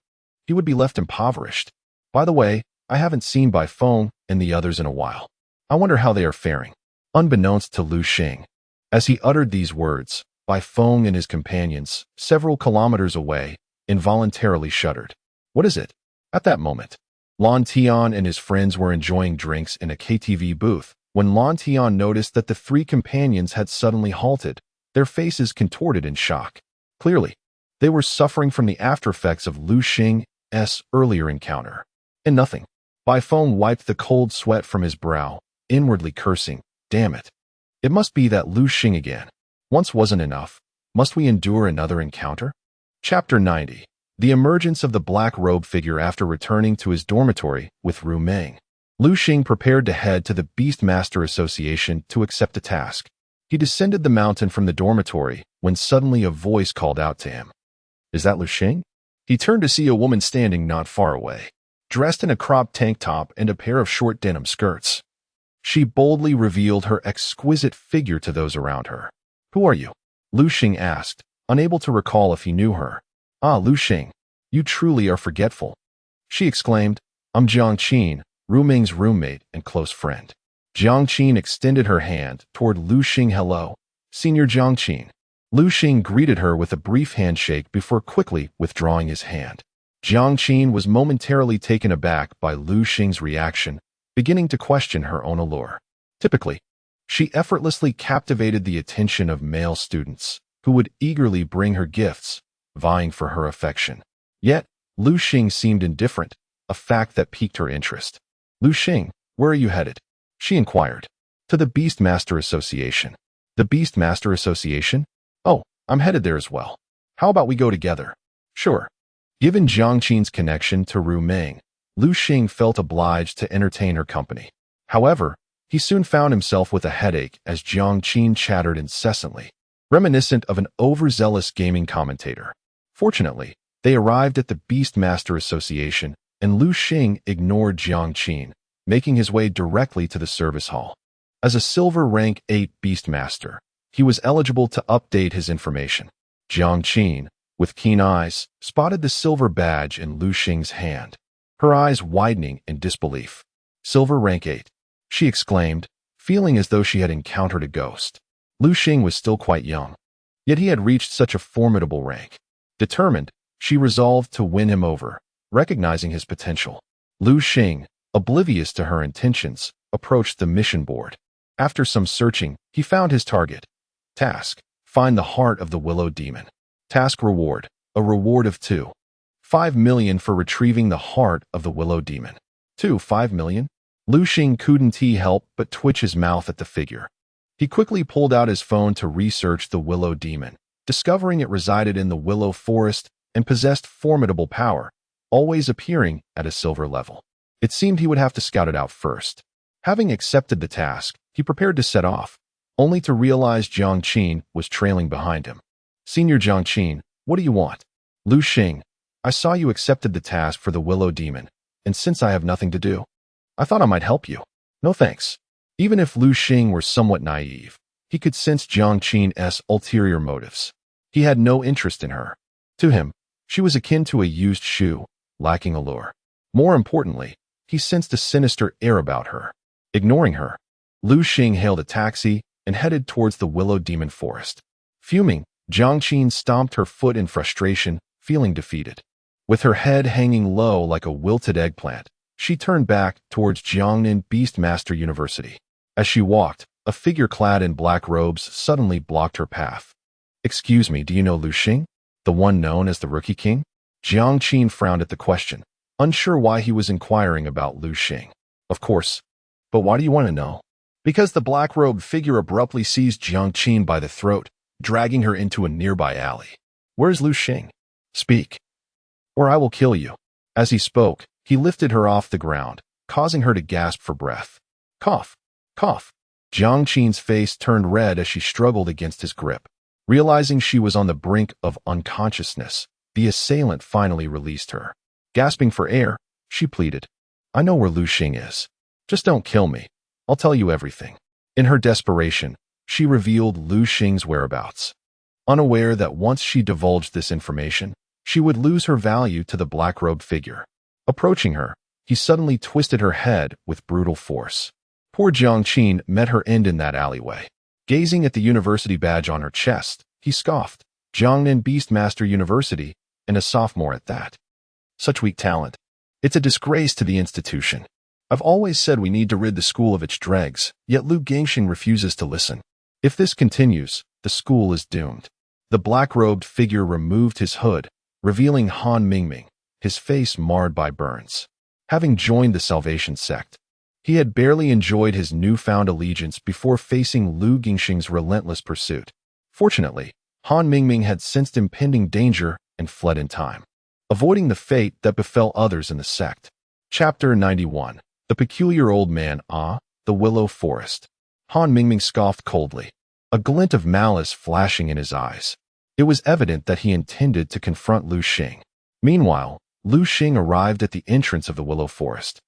he would be left impoverished. "By the way, I haven't seen Bai Feng and the others in a while. I wonder how they are faring." Unbeknownst to Liu Xing, as he uttered these words, Bai Feng and his companions, several kilometers away, involuntarily shuddered. "What is it?" At that moment, Lan Tian and his friends were enjoying drinks in a KTV booth when Lan Tian noticed that the three companions had suddenly halted, their faces contorted in shock. Clearly, they were suffering from the aftereffects of Liu Xing's earlier encounter. And nothing. Bai Feng wiped the cold sweat from his brow, inwardly cursing, "Damn it. It must be that Liu Xing again. Once wasn't enough. Must we endure another encounter?" Chapter 90. The emergence of the black robe figure after returning to his dormitory with Rumeng. Liu Xing prepared to head to the Beastmaster Association to accept a task. He descended the mountain from the dormitory when suddenly a voice called out to him. "Is that Liu Xing?" He turned to see a woman standing not far away. dressed in a cropped tank top and a pair of short denim skirts. She boldly revealed her exquisite figure to those around her. "Who are you?" Liu Xing asked, unable to recall if he knew her. "Ah, Liu Xing, you truly are forgetful," she exclaimed. "I'm Jiang Qin, Ru Ming's roommate and close friend." Jiang Qin extended her hand toward Liu Xing. "Hello, Senior Jiang Qin." Liu Xing greeted her with a brief handshake before quickly withdrawing his hand. Jiang Qin was momentarily taken aback by Liu Xing's reaction, beginning to question her own allure. Typically, she effortlessly captivated the attention of male students, who would eagerly bring her gifts, vying for her affection. Yet, Liu Xing seemed indifferent, a fact that piqued her interest. "Liu Xing, where are you headed?" she inquired. "To the Beastmaster Association." "The Beastmaster Association? Oh, I'm headed there as well. How about we go together?" "Sure." Given Jiang Qin's connection to Ru Ming, Liu Xing felt obliged to entertain her company. However, he soon found himself with a headache as Jiang Qin chattered incessantly, reminiscent of an overzealous gaming commentator. Fortunately, they arrived at the Beastmaster Association, and Liu Xing ignored Jiang Qin, making his way directly to the service hall. As a silver rank 8 Beastmaster, he was eligible to update his information. Jiang Qin, with keen eyes, spotted the silver badge in Liu Xing's hand, her eyes widening in disbelief. "Silver rank 8, she exclaimed, feeling as though she had encountered a ghost. Liu Xing was still quite young, yet he had reached such a formidable rank. Determined, she resolved to win him over, recognizing his potential. Liu Xing, oblivious to her intentions, approached the mission board. After some searching, he found his target. Task: find the heart of the willow demon. Task reward: a reward of 2.5 million for retrieving the heart of the willow demon. 2.5 million? Liu Xing couldn't help but twitch his mouth at the figure. He quickly pulled out his phone to research the willow demon, discovering it resided in the willow forest and possessed formidable power, always appearing at a silver level. It seemed he would have to scout it out first. Having accepted the task, he prepared to set off, only to realize Jiang Qin was trailing behind him. "Senior Jiang Qin, what do you want?" "Liu Xing, I saw you accepted the task for the willow demon, and since I have nothing to do, I thought I might help you." "No thanks." Even if Liu Xing were somewhat naive, he could sense Jiang Qin's ulterior motives. He had no interest in her. To him, she was akin to a used shoe, lacking allure. More importantly, he sensed a sinister air about her. Ignoring her, Liu Xing hailed a taxi and headed towards the willow demon forest. Fuming, Jiang Qin stomped her foot in frustration, feeling defeated. With her head hanging low like a wilted eggplant, she turned back towards Jiangnan Beastmaster University. As she walked, a figure clad in black robes suddenly blocked her path. "Excuse me, do you know Liu Xing, the one known as the Rookie King?" Jiang Qin frowned at the question, unsure why he was inquiring about Liu Xing. "Of course. But why do you want to know?" Because the black-robed figure abruptly seized Jiang Qin by the throat, dragging her into a nearby alley. "Where's Liu Xing? Speak, or I will kill you." As he spoke, he lifted her off the ground, causing her to gasp for breath. Cough, cough. Jiang Qin's face turned red as she struggled against his grip. Realizing she was on the brink of unconsciousness, the assailant finally released her. Gasping for air, she pleaded, "I know where Liu Xing is. Just don't kill me. I'll tell you everything." In her desperation, she revealed Liu Xing's whereabouts. Unaware that once she divulged this information, she would lose her value to the black-robed figure. Approaching her, he suddenly twisted her head with brutal force. Poor Jiang Qin met her end in that alleyway. Gazing at the university badge on her chest, he scoffed. Jiangnan Beastmaster University, and a sophomore at that. Such weak talent. It's a disgrace to the institution. I've always said we need to rid the school of its dregs, yet Liu Xing refuses to listen. If this continues, the school is doomed. The black-robed figure removed his hood, revealing Han Mingming, his face marred by burns. Having joined the Salvation sect, he had barely enjoyed his newfound allegiance before facing Liu Xing's relentless pursuit. Fortunately, Han Mingming had sensed impending danger and fled in time, avoiding the fate that befell others in the sect. Chapter 91. The Peculiar Old Man. The Willow Forest. Han Mingming scoffed coldly, a glint of malice flashing in his eyes. It was evident that he intended to confront Liu Xing. Meanwhile, Liu Xing arrived at the entrance of the Willow Forest.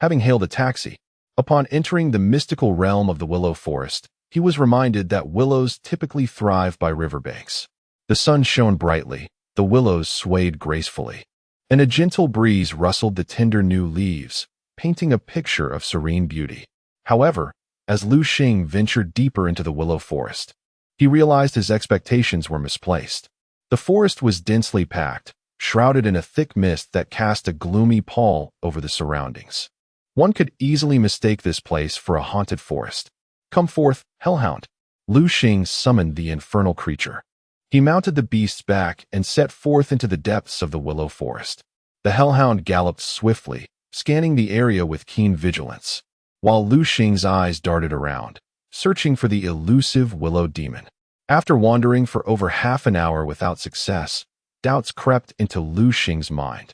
Having hailed a taxi, upon entering the mystical realm of the Willow Forest, he was reminded that willows typically thrive by riverbanks. The sun shone brightly, the willows swayed gracefully, and a gentle breeze rustled the tender new leaves, painting a picture of serene beauty. However, as Liu Xing ventured deeper into the Willow Forest, he realized his expectations were misplaced. The forest was densely packed, shrouded in a thick mist that cast a gloomy pall over the surroundings. One could easily mistake this place for a haunted forest. "Come forth, hellhound!" Liu Xing summoned the infernal creature. He mounted the beast's back and set forth into the depths of the Willow Forest. The hellhound galloped swiftly, scanning the area with keen vigilance, while Liu Xing's eyes darted around, searching for the elusive willow demon. After wandering for over half an hour without success, doubts crept into Liu Xing's mind.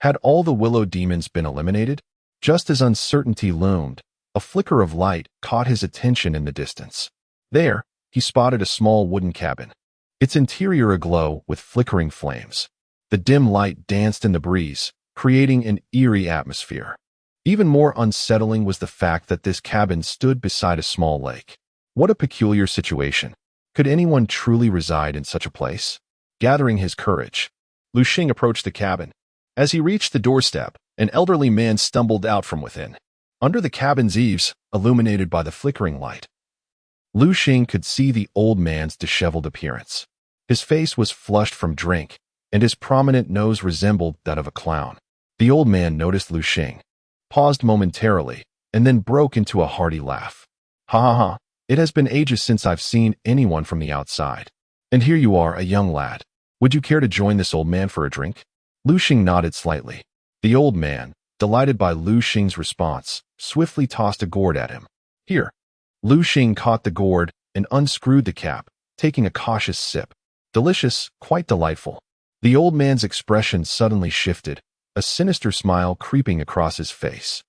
Had all the willow demons been eliminated? Just as uncertainty loomed, a flicker of light caught his attention in the distance. There, he spotted a small wooden cabin, its interior aglow with flickering flames. The dim light danced in the breeze, creating an eerie atmosphere. Even more unsettling was the fact that this cabin stood beside a small lake. What a peculiar situation. Could anyone truly reside in such a place? Gathering his courage, Liu Xing approached the cabin. As he reached the doorstep, an elderly man stumbled out from within. Under the cabin's eaves, illuminated by the flickering light, Liu Xing could see the old man's disheveled appearance. His face was flushed from drink, and his prominent nose resembled that of a clown. The old man noticed Liu Xing, paused momentarily, and then broke into a hearty laugh. "Ha ha ha, it has been ages since I've seen anyone from the outside. And here you are, a young lad. Would you care to join this old man for a drink?" Liu Xing nodded slightly. The old man, delighted by Liu Xing's response, swiftly tossed a gourd at him. "Here." Liu Xing caught the gourd and unscrewed the cap, taking a cautious sip. Delicious, quite delightful. The old man's expression suddenly shifted, a sinister smile creeping across his face.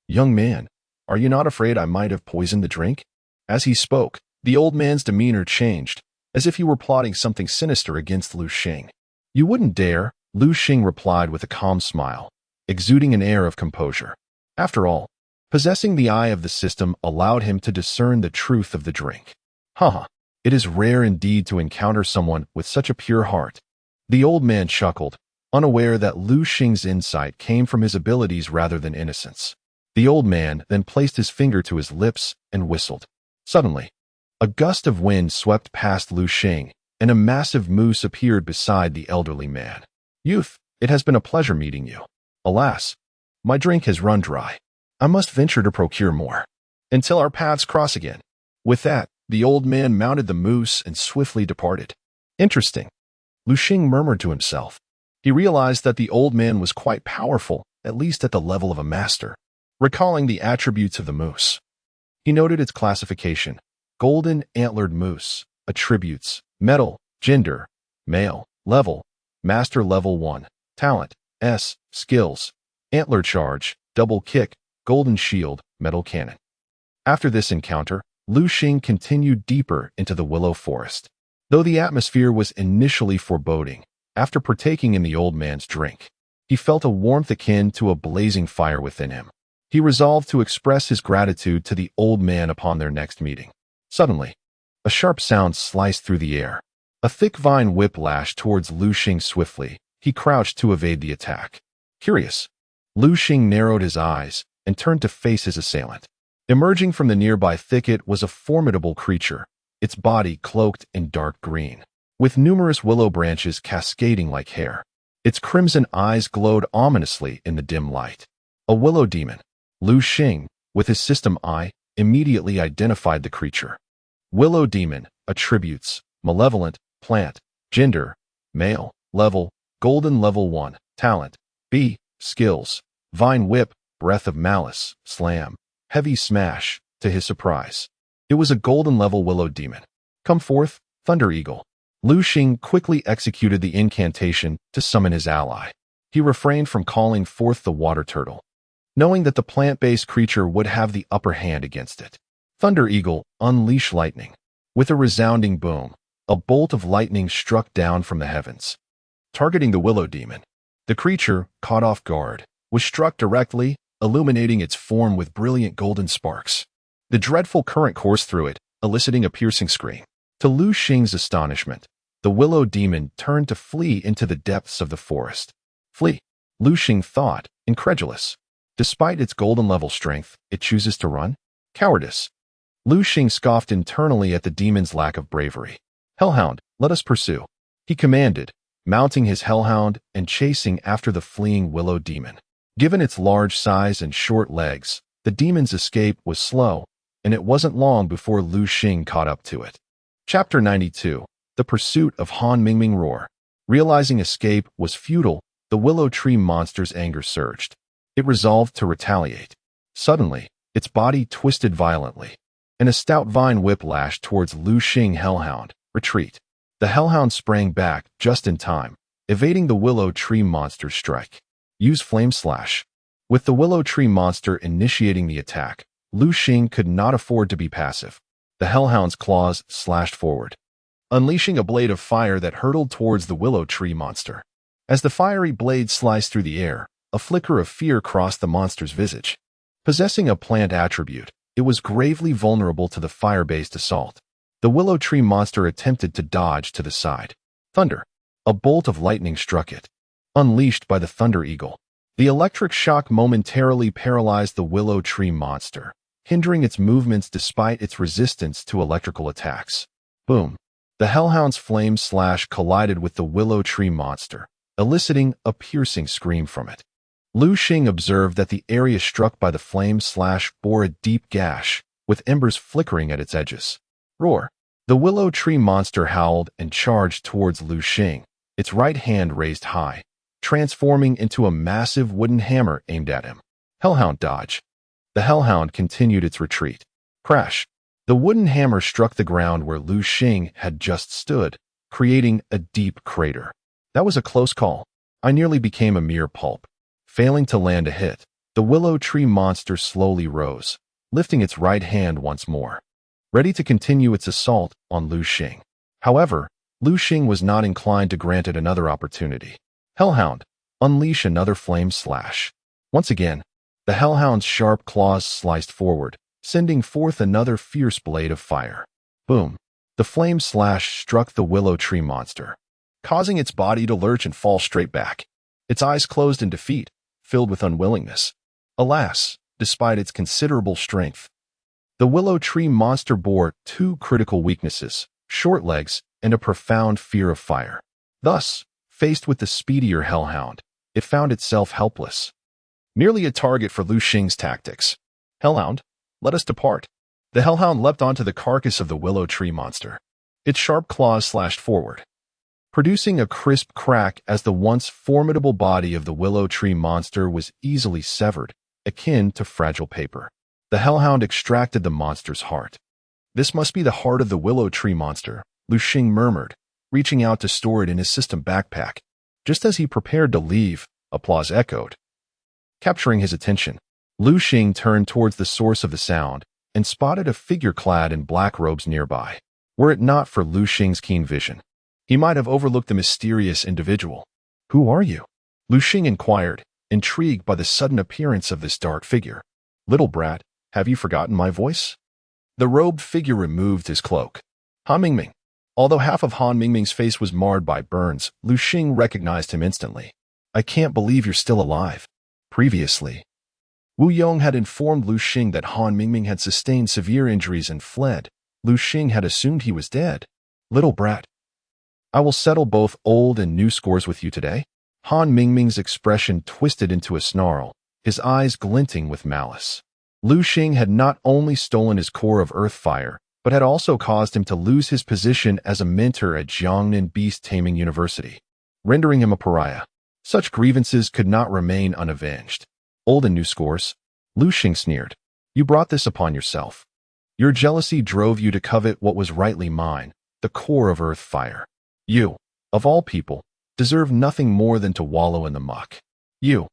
"Young man, are you not afraid I might have poisoned the drink?" As he spoke, the old man's demeanor changed, as if he were plotting something sinister against Liu Xing. "You wouldn't dare," Liu Xing replied with a calm smile, exuding an air of composure. After all, possessing the eye of the system allowed him to discern the truth of the drink. Haha, it is rare indeed to encounter someone with such a pure heart. The old man chuckled, unaware that Liu Xing's insight came from his abilities rather than innocence. The old man then placed his finger to his lips and whistled. Suddenly, a gust of wind swept past Liu Xing, and a massive moose appeared beside the elderly man. "Youth, it has been a pleasure meeting you. Alas, my drink has run dry. I must venture to procure more, until our paths cross again." With that, the old man mounted the moose and swiftly departed. "Interesting," Liu Xing murmured to himself. He realized that the old man was quite powerful, at least at the level of a master. Recalling the attributes of the moose, he noted its classification: golden antlered moose, attributes, metal, gender, male, level, master level 1, talent, S, skills, antler charge, double kick, golden shield, metal cannon. After this encounter, Liu Xing continued deeper into the Willow Forest. Though the atmosphere was initially foreboding, after partaking in the old man's drink, he felt a warmth akin to a blazing fire within him. He resolved to express his gratitude to the old man upon their next meeting. Suddenly, a sharp sound sliced through the air. A thick vine whip lashed towards Liu Xing swiftly. He crouched to evade the attack. Curious, Liu Xing narrowed his eyes and turned to face his assailant. Emerging from the nearby thicket was a formidable creature, its body cloaked in dark green, with numerous willow branches cascading like hair. Its crimson eyes glowed ominously in the dim light. A willow demon. Liu Xing, with his system eye, immediately identified the creature. Willow demon, attributes, malevolent, plant, gender, male, level, golden level 1, talent, B, skills, vine whip, breath of malice, slam, heavy smash. To his surprise, it was a golden level willow demon. "Come forth, Thunder Eagle." Liu Xing quickly executed the incantation to summon his ally. He refrained from calling forth the water turtle, knowing that the plant-based creature would have the upper hand against it. Thunder Eagle, unleash lightning. With a resounding boom, a bolt of lightning struck down from the heavens, targeting the willow demon. The creature, caught off guard, was struck directly, illuminating its form with brilliant golden sparks. The dreadful current coursed through it, eliciting a piercing scream. To Liu Xing's astonishment, the willow demon turned to flee into the depths of the forest. Flee, Liu Xing thought, incredulous. Despite its golden-level strength, it chooses to run? Cowardice. Liu Xing scoffed internally at the demon's lack of bravery. Hellhound, let us pursue, he commanded, mounting his hellhound and chasing after the fleeing willow demon. Given its large size and short legs, the demon's escape was slow, and it wasn't long before Liu Xing caught up to it. Chapter 92. The Pursuit of Han Mingming Roar. Realizing escape was futile, the willow tree monster's anger surged. It resolved to retaliate. Suddenly, its body twisted violently, and a stout vine whip lashed towards Liu Xing hellhound. Retreat. The hellhound sprang back just in time, evading the willow tree monster's strike. Use flame slash. With the willow tree monster initiating the attack, Liu Xing could not afford to be passive. The hellhound's claws slashed forward, unleashing a blade of fire that hurtled towards the willow tree monster. As the fiery blade sliced through the air, a flicker of fear crossed the monster's visage. Possessing a plant attribute, it was gravely vulnerable to the fire-based assault. The willow tree monster attempted to dodge to the side. Thunder. A bolt of lightning struck it, unleashed by the Thunder Eagle. The electric shock momentarily paralyzed the willow tree monster, hindering its movements despite its resistance to electrical attacks. Boom. The hellhound's flame slash collided with the willow tree monster, eliciting a piercing scream from it. Liu Xing observed that the area struck by the flame slash bore a deep gash, with embers flickering at its edges. Roar. The willow tree monster howled and charged towards Liu Xing, its right hand raised high, transforming into a massive wooden hammer aimed at him. Hellhound dodge. The hellhound continued its retreat. Crash. The wooden hammer struck the ground where Liu Xing had just stood, creating a deep crater. That was a close call. I nearly became a mere pulp. Failing to land a hit, the willow tree monster slowly rose, lifting its right hand once more, ready to continue its assault on Liu Xing. However, Liu Xing was not inclined to grant it another opportunity. Hellhound, unleash another flame slash. Once again, the hellhound's sharp claws sliced forward, sending forth another fierce blade of fire. Boom. The flame slash struck the willow tree monster, causing its body to lurch and fall straight back. Its eyes closed in defeat, filled with unwillingness. Alas, despite its considerable strength, the willow tree monster bore two critical weaknesses, short legs and a profound fear of fire. Thus, faced with the speedier hellhound, it found itself helpless. Merely a target for Liu Xing's tactics. Hellhound, let us depart. The hellhound leapt onto the carcass of the willow tree monster. Its sharp claws slashed forward, producing a crisp crack as the once formidable body of the willow tree monster was easily severed, akin to fragile paper. The hellhound extracted the monster's heart. This must be the heart of the willow tree monster, Liu Xing murmured, reaching out to store it in his system backpack. Just as he prepared to leave, applause echoed. Capturing his attention, Liu Xing turned towards the source of the sound and spotted a figure clad in black robes nearby. Were it not for Liu Xing's keen vision, he might have overlooked the mysterious individual. Who are you? Liu Xing inquired, intrigued by the sudden appearance of this dark figure. Little brat, have you forgotten my voice? The robed figure removed his cloak. Han Mingming. Although half of Han Mingming's face was marred by burns, Liu Xing recognized him instantly. I can't believe you're still alive. Previously, Wu Yong had informed Liu Xing that Han Mingming had sustained severe injuries and fled. Liu Xing had assumed he was dead. Little brat, I will settle both old and new scores with you today. Han Mingming's expression twisted into a snarl, his eyes glinting with malice. Liu Xing had not only stolen his core of earth fire, but had also caused him to lose his position as a mentor at Jiangnan Beast Taming University, rendering him a pariah. Such grievances could not remain unavenged. Old and new scores. Liu Xing sneered. You brought this upon yourself. Your jealousy drove you to covet what was rightly mine, the core of earth fire. You, of all people, deserve nothing more than to wallow in the muck. You.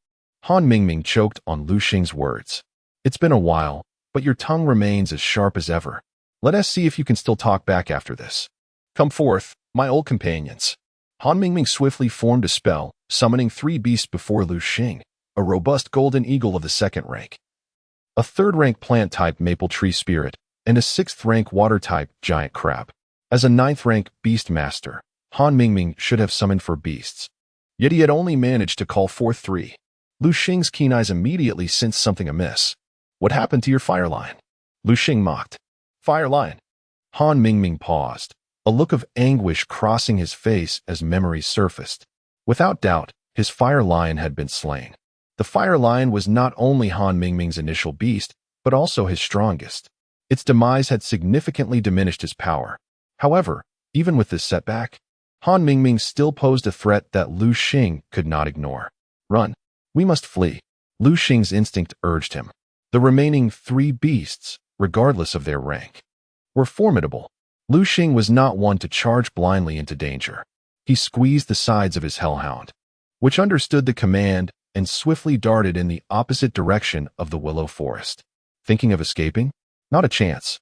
Han Mingming choked on Liu Xing's words. It's been a while, but your tongue remains as sharp as ever. Let us see if you can still talk back after this. Come forth, my old companions. Han Mingming swiftly formed a spell, summoning 3 beasts before Liu Xing, a robust golden eagle of the 2nd rank, a 3rd rank plant-type maple tree spirit, and a 6th rank water-type giant crab. As a 9th rank beast master, Han Mingming should have summoned 4 beasts. Yet he had only managed to call forth 3. Liu Xing's keen eyes immediately sensed something amiss. "What happened to your fire lion?" Liu Xing mocked. "Fire lion?" Han Mingming paused, a look of anguish crossing his face as memories surfaced. Without doubt, his fire lion had been slain. The fire lion was not only Han Mingming's initial beast, but also his strongest. Its demise had significantly diminished his power. However, even with this setback, Han Mingming still posed a threat that Liu Xing could not ignore. "Run. We must flee." Liu Xing's instinct urged him. The remaining 3 beasts, regardless of their rank, were formidable. Liu Xing was not one to charge blindly into danger. He squeezed the sides of his hellhound, which understood the command and swiftly darted in the opposite direction of the willow forest. Thinking of escaping? Not a chance.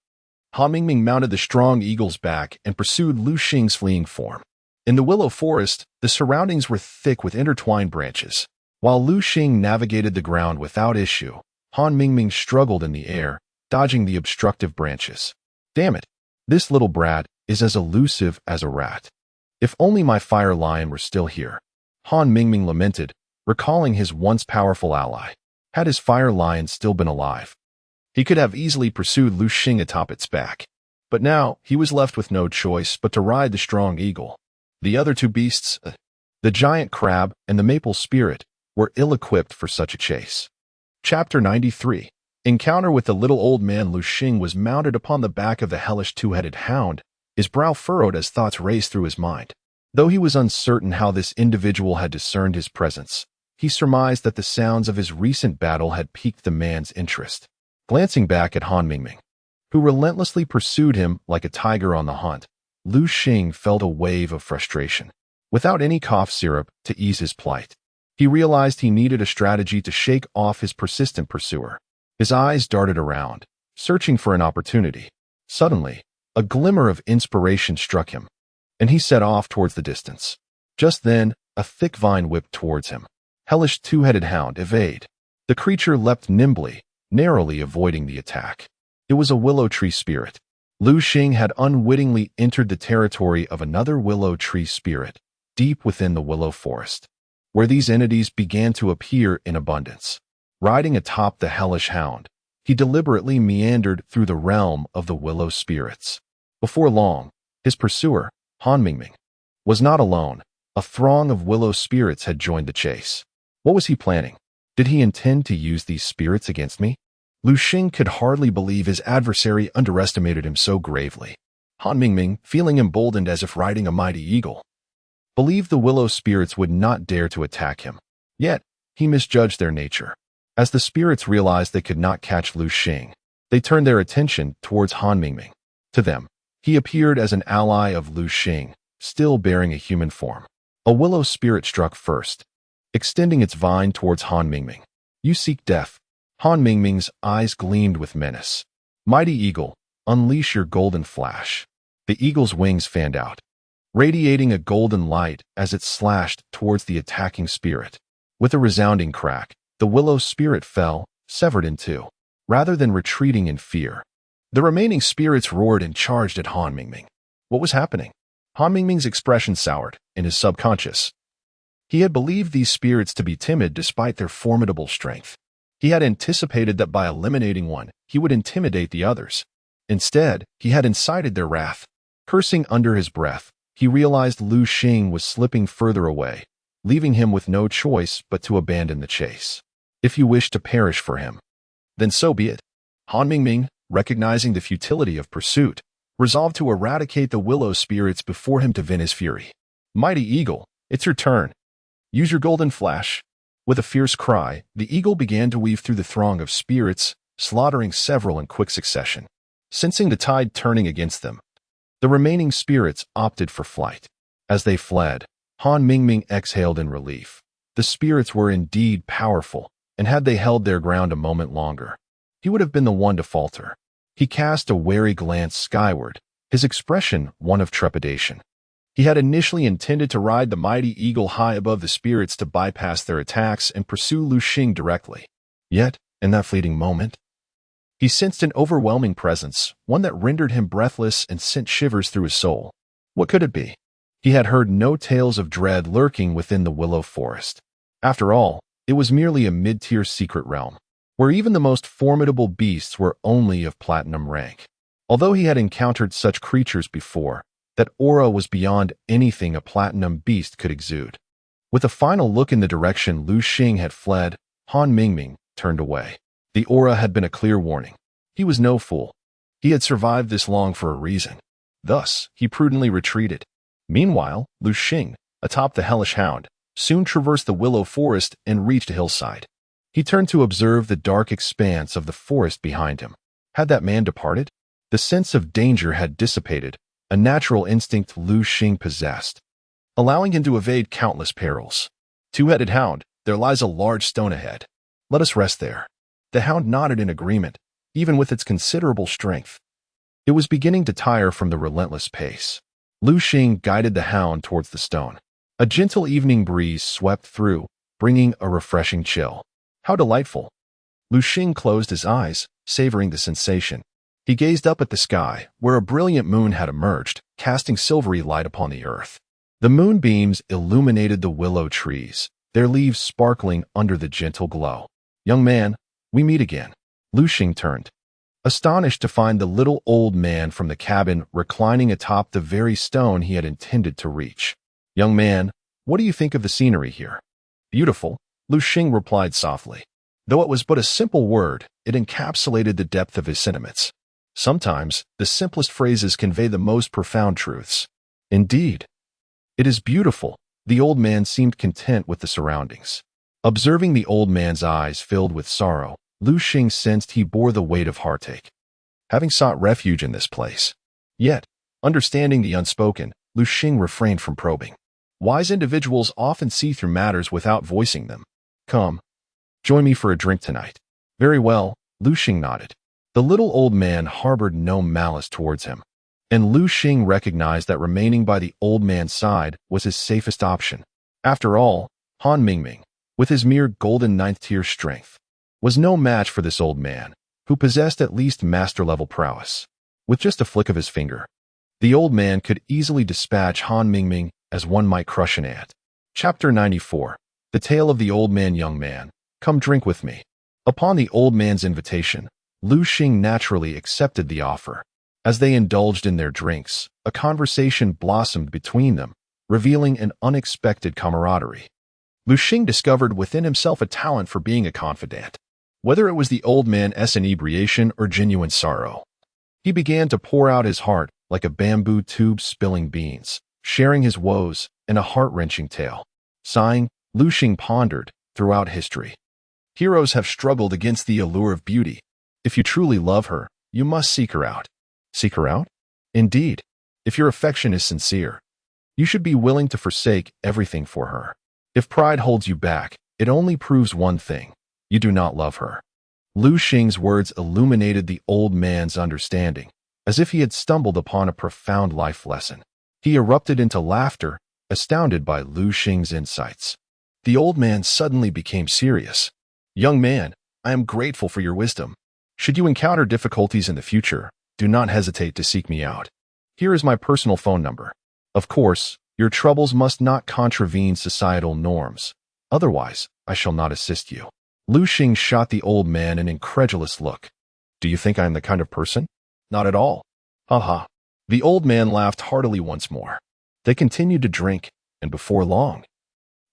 Han Mingming mounted the strong eagle's back and pursued Liu Xing's fleeing form. In the willow forest, the surroundings were thick with intertwined branches. While Liu Xing navigated the ground without issue, Han Mingming struggled in the air, dodging the obstructive branches. "Damn it, this little brat is as elusive as a rat. If only my fire lion were still here," Han Mingming lamented, recalling his once powerful ally. Had his fire lion still been alive, he could have easily pursued Liu Xing atop its back. But now he was left with no choice but to ride the strong eagle. The other 2 beasts, the giant crab and the maple spirit, were ill-equipped for such a chase. Chapter 93. Encounter with the little old man. Liu Xing was mounted upon the back of the hellish 2-headed hound, his brow furrowed as thoughts raced through his mind. Though he was uncertain how this individual had discerned his presence, he surmised that the sounds of his recent battle had piqued the man's interest. Glancing back at Han Mingming, who relentlessly pursued him like a tiger on the hunt, Liu Xing felt a wave of frustration. Without any cough syrup to ease his plight, he realized he needed a strategy to shake off his persistent pursuer. His eyes darted around, searching for an opportunity. Suddenly, a glimmer of inspiration struck him, and he set off towards the distance. Just then, a thick vine whipped towards him. Hellish 2-headed hound, evade. The creature leapt nimbly, narrowly avoiding the attack. It was a willow tree spirit. Liu Xing had unwittingly entered the territory of another willow tree spirit, deep within the willow forest, where these entities began to appear in abundance. Riding atop the hellish hound, he deliberately meandered through the realm of the willow spirits. Before long, his pursuer, Han Mingming, was not alone. A throng of willow spirits had joined the chase. What was he planning? Did he intend to use these spirits against me? Liu Xing could hardly believe his adversary underestimated him so gravely. Han Mingming, feeling emboldened as if riding a mighty eagle, believed the willow spirits would not dare to attack him. Yet, he misjudged their nature. As the spirits realized they could not catch Liu Xing, they turned their attention towards Han Mingming. To them, he appeared as an ally of Liu Xing, still bearing a human form. A willow spirit struck first, extending its vine towards Han Mingming. "You seek death." Han Mingming's eyes gleamed with menace. "Mighty eagle, unleash your golden flash." The eagle's wings fanned out, radiating a golden light as it slashed towards the attacking spirit. With a resounding crack, the willow spirit fell, severed in 2. Rather than retreating in fear, the remaining spirits roared and charged at Han Mingming. What was happening? Han Mingming's expression soured. In his subconscious, he had believed these spirits to be timid despite their formidable strength. He had anticipated that by eliminating one, he would intimidate the others. Instead, he had incited their wrath. Cursing under his breath, he realized Liu Xing was slipping further away, leaving him with no choice but to abandon the chase. If you wish to perish for him, then so be it. Han Mingming, recognizing the futility of pursuit, resolved to eradicate the willow spirits before him to vent his fury. "Mighty eagle, it's your turn. Use your golden flash." With a fierce cry, the eagle began to weave through the throng of spirits, slaughtering several in quick succession. Sensing the tide turning against them, the remaining spirits opted for flight. As they fled, Han Mingming exhaled in relief. The spirits were indeed powerful, and had they held their ground a moment longer, he would have been the one to falter. He cast a wary glance skyward, his expression one of trepidation. He had initially intended to ride the mighty eagle high above the spirits to bypass their attacks and pursue Liu Xing directly. Yet, in that fleeting moment, he sensed an overwhelming presence, one that rendered him breathless and sent shivers through his soul. What could it be? He had heard no tales of dread lurking within the willow forest. After all, it was merely a mid-tier secret realm, where even the most formidable beasts were only of platinum rank. Although he had encountered such creatures before, that aura was beyond anything a platinum beast could exude. With a final look in the direction Liu Xing had fled, Han Mingming turned away. The aura had been a clear warning. He was no fool. He had survived this long for a reason. Thus, he prudently retreated. Meanwhile, Liu Xing, atop the hellish hound, soon traversed the willow forest and reached a hillside. He turned to observe the dark expanse of the forest behind him. Had that man departed? The sense of danger had dissipated, a natural instinct Liu Xing possessed, allowing him to evade countless perils. Two-headed hound, there lies a large stone ahead. Let us rest there. The hound nodded in agreement, even with its considerable strength. It was beginning to tire from the relentless pace. Liu Xing guided the hound towards the stone. A gentle evening breeze swept through, bringing a refreshing chill. How delightful! Liu Xing closed his eyes, savoring the sensation. He gazed up at the sky, where a brilliant moon had emerged, casting silvery light upon the earth. The moonbeams illuminated the willow trees, their leaves sparkling under the gentle glow. Young man, we meet again. Liu Xing turned, astonished to find the little old man from the cabin reclining atop the very stone he had intended to reach. Young man, what do you think of the scenery here? Beautiful, Liu Xing replied softly. Though it was but a simple word, it encapsulated the depth of his sentiments. Sometimes, the simplest phrases convey the most profound truths. Indeed, it is beautiful. The old man seemed content with the surroundings. Observing the old man's eyes filled with sorrow, Liu Xing sensed he bore the weight of heartache, having sought refuge in this place. Yet, understanding the unspoken, Liu Xing refrained from probing. Wise individuals often see through matters without voicing them. Come, join me for a drink tonight. Very well, Liu Xing nodded. The little old man harbored no malice towards him, and Liu Xing recognized that remaining by the old man's side was his safest option. After all, Han Mingming, with his mere golden ninth-tier strength, was no match for this old man, who possessed at least master-level prowess. With just a flick of his finger, the old man could easily dispatch Han Mingming as one might crush an ant. Chapter 94. The Tale of the Old Man. Young man, come drink with me. Upon the old man's invitation, Liu Xing naturally accepted the offer. As they indulged in their drinks, a conversation blossomed between them, revealing an unexpected camaraderie. Liu Xing discovered within himself a talent for being a confidant. Whether it was the old man's inebriation or genuine sorrow, he began to pour out his heart like a bamboo tube spilling beans, sharing his woes in a heart-wrenching tale. Sighing, Liu Xing pondered throughout history. Heroes have struggled against the allure of beauty. If you truly love her, you must seek her out. Seek her out? Indeed. If your affection is sincere, you should be willing to forsake everything for her. If pride holds you back, it only proves one thing: you do not love her. Liu Xing's words illuminated the old man's understanding, as if he had stumbled upon a profound life lesson. He erupted into laughter, astounded by Liu Xing's insights. The old man suddenly became serious. Young man, I am grateful for your wisdom. Should you encounter difficulties in the future, do not hesitate to seek me out. Here is my personal phone number. Of course, your troubles must not contravene societal norms. Otherwise, I shall not assist you. Liu Xing shot the old man an incredulous look. Do you think I am the kind of person? Not at all. Ha. The old man laughed heartily once more. They continued to drink, and before long,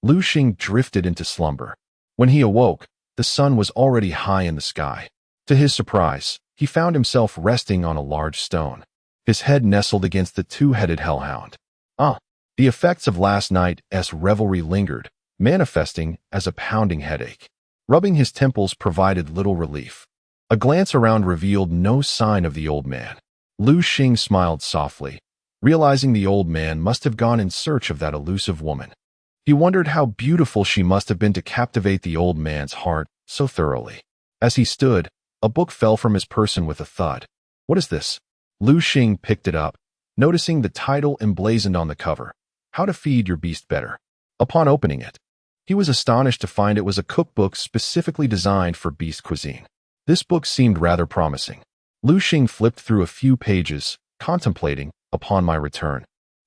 Liu Xing drifted into slumber. When he awoke, the sun was already high in the sky. To his surprise, he found himself resting on a large stone, his head nestled against the two-headed hellhound. The effects of last night's revelry lingered, manifesting as a pounding headache. Rubbing his temples provided little relief. A glance around revealed no sign of the old man. Liu Xing smiled softly, realizing the old man must have gone in search of that elusive woman. He wondered how beautiful she must have been to captivate the old man's heart so thoroughly. As he stood, a book fell from his person with a thud. What is this? Liu Xing picked it up, noticing the title emblazoned on the cover, How to Feed Your Beast Better. Upon opening it, he was astonished to find it was a cookbook specifically designed for beast cuisine. This book seemed rather promising. Liu Xing flipped through a few pages, contemplating, upon my return,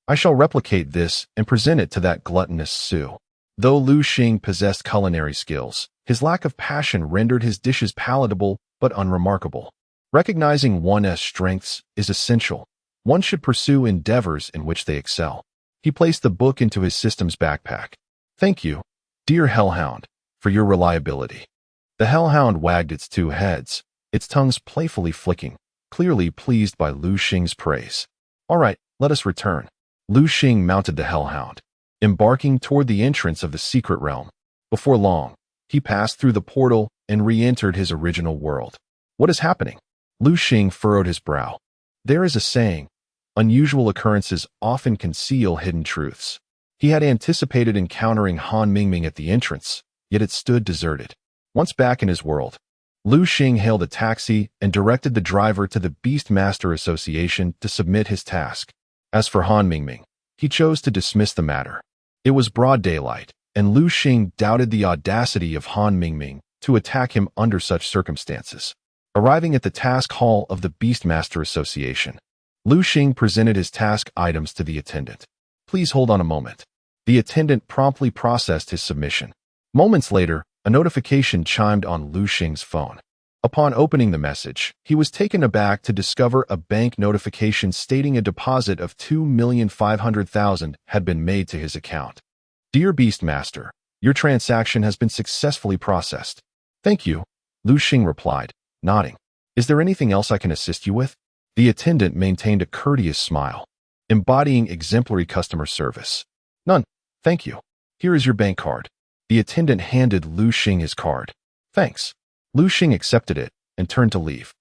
I shall replicate this and present it to that gluttonous Su. Though Liu Xing possessed culinary skills, his lack of passion rendered his dishes palatable but unremarkable. Recognizing one's strengths is essential. One should pursue endeavors in which they excel. He placed the book into his system's backpack. Thank you, dear Hellhound, for your reliability. The Hellhound wagged its two heads, its tongues playfully flicking, clearly pleased by Liu Xing's praise. All right, let us return. Liu Xing mounted the Hellhound, embarking toward the entrance of the secret realm. Before long, he passed through the portal and re-entered his original world. What is happening? Liu Xing furrowed his brow. There is a saying, unusual occurrences often conceal hidden truths. He had anticipated encountering Han Mingming at the entrance, yet it stood deserted. Once back in his world, Liu Xing hailed a taxi and directed the driver to the Beast Master Association to submit his task. As for Han Mingming, he chose to dismiss the matter. It was broad daylight, and Liu Xing doubted the audacity of Han Mingming to attack him under such circumstances. Arriving at the task hall of the Beastmaster Association, Liu Xing presented his task items to the attendant. Please hold on a moment. The attendant promptly processed his submission. Moments later, a notification chimed on Liu Xing's phone. Upon opening the message, he was taken aback to discover a bank notification stating a deposit of 2,500,000 had been made to his account. Dear Beastmaster, your transaction has been successfully processed. Thank you, Liu Xing replied, nodding. Is there anything else I can assist you with? The attendant maintained a courteous smile, embodying exemplary customer service. None, thank you. Here is your bank card. The attendant handed Liu Xing his card. Thanks. Liu Xing accepted it and turned to leave.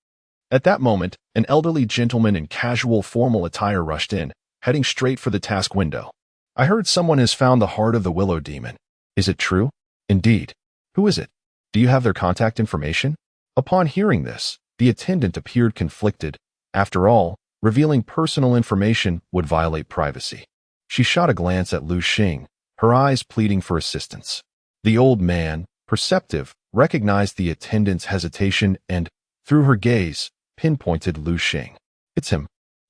At that moment, an elderly gentleman in casual formal attire rushed in, heading straight for the task window. I heard someone has found the heart of the willow demon. Is it true? Indeed. Who is it? Do you have their contact information? Upon hearing this, the attendant appeared conflicted. After all, revealing personal information would violate privacy. She shot a glance at Liu Xing, her eyes pleading for assistance. The old man, perceptive, recognized the attendant's hesitation and, through her gaze, pinpointed Liu Xing. It's him.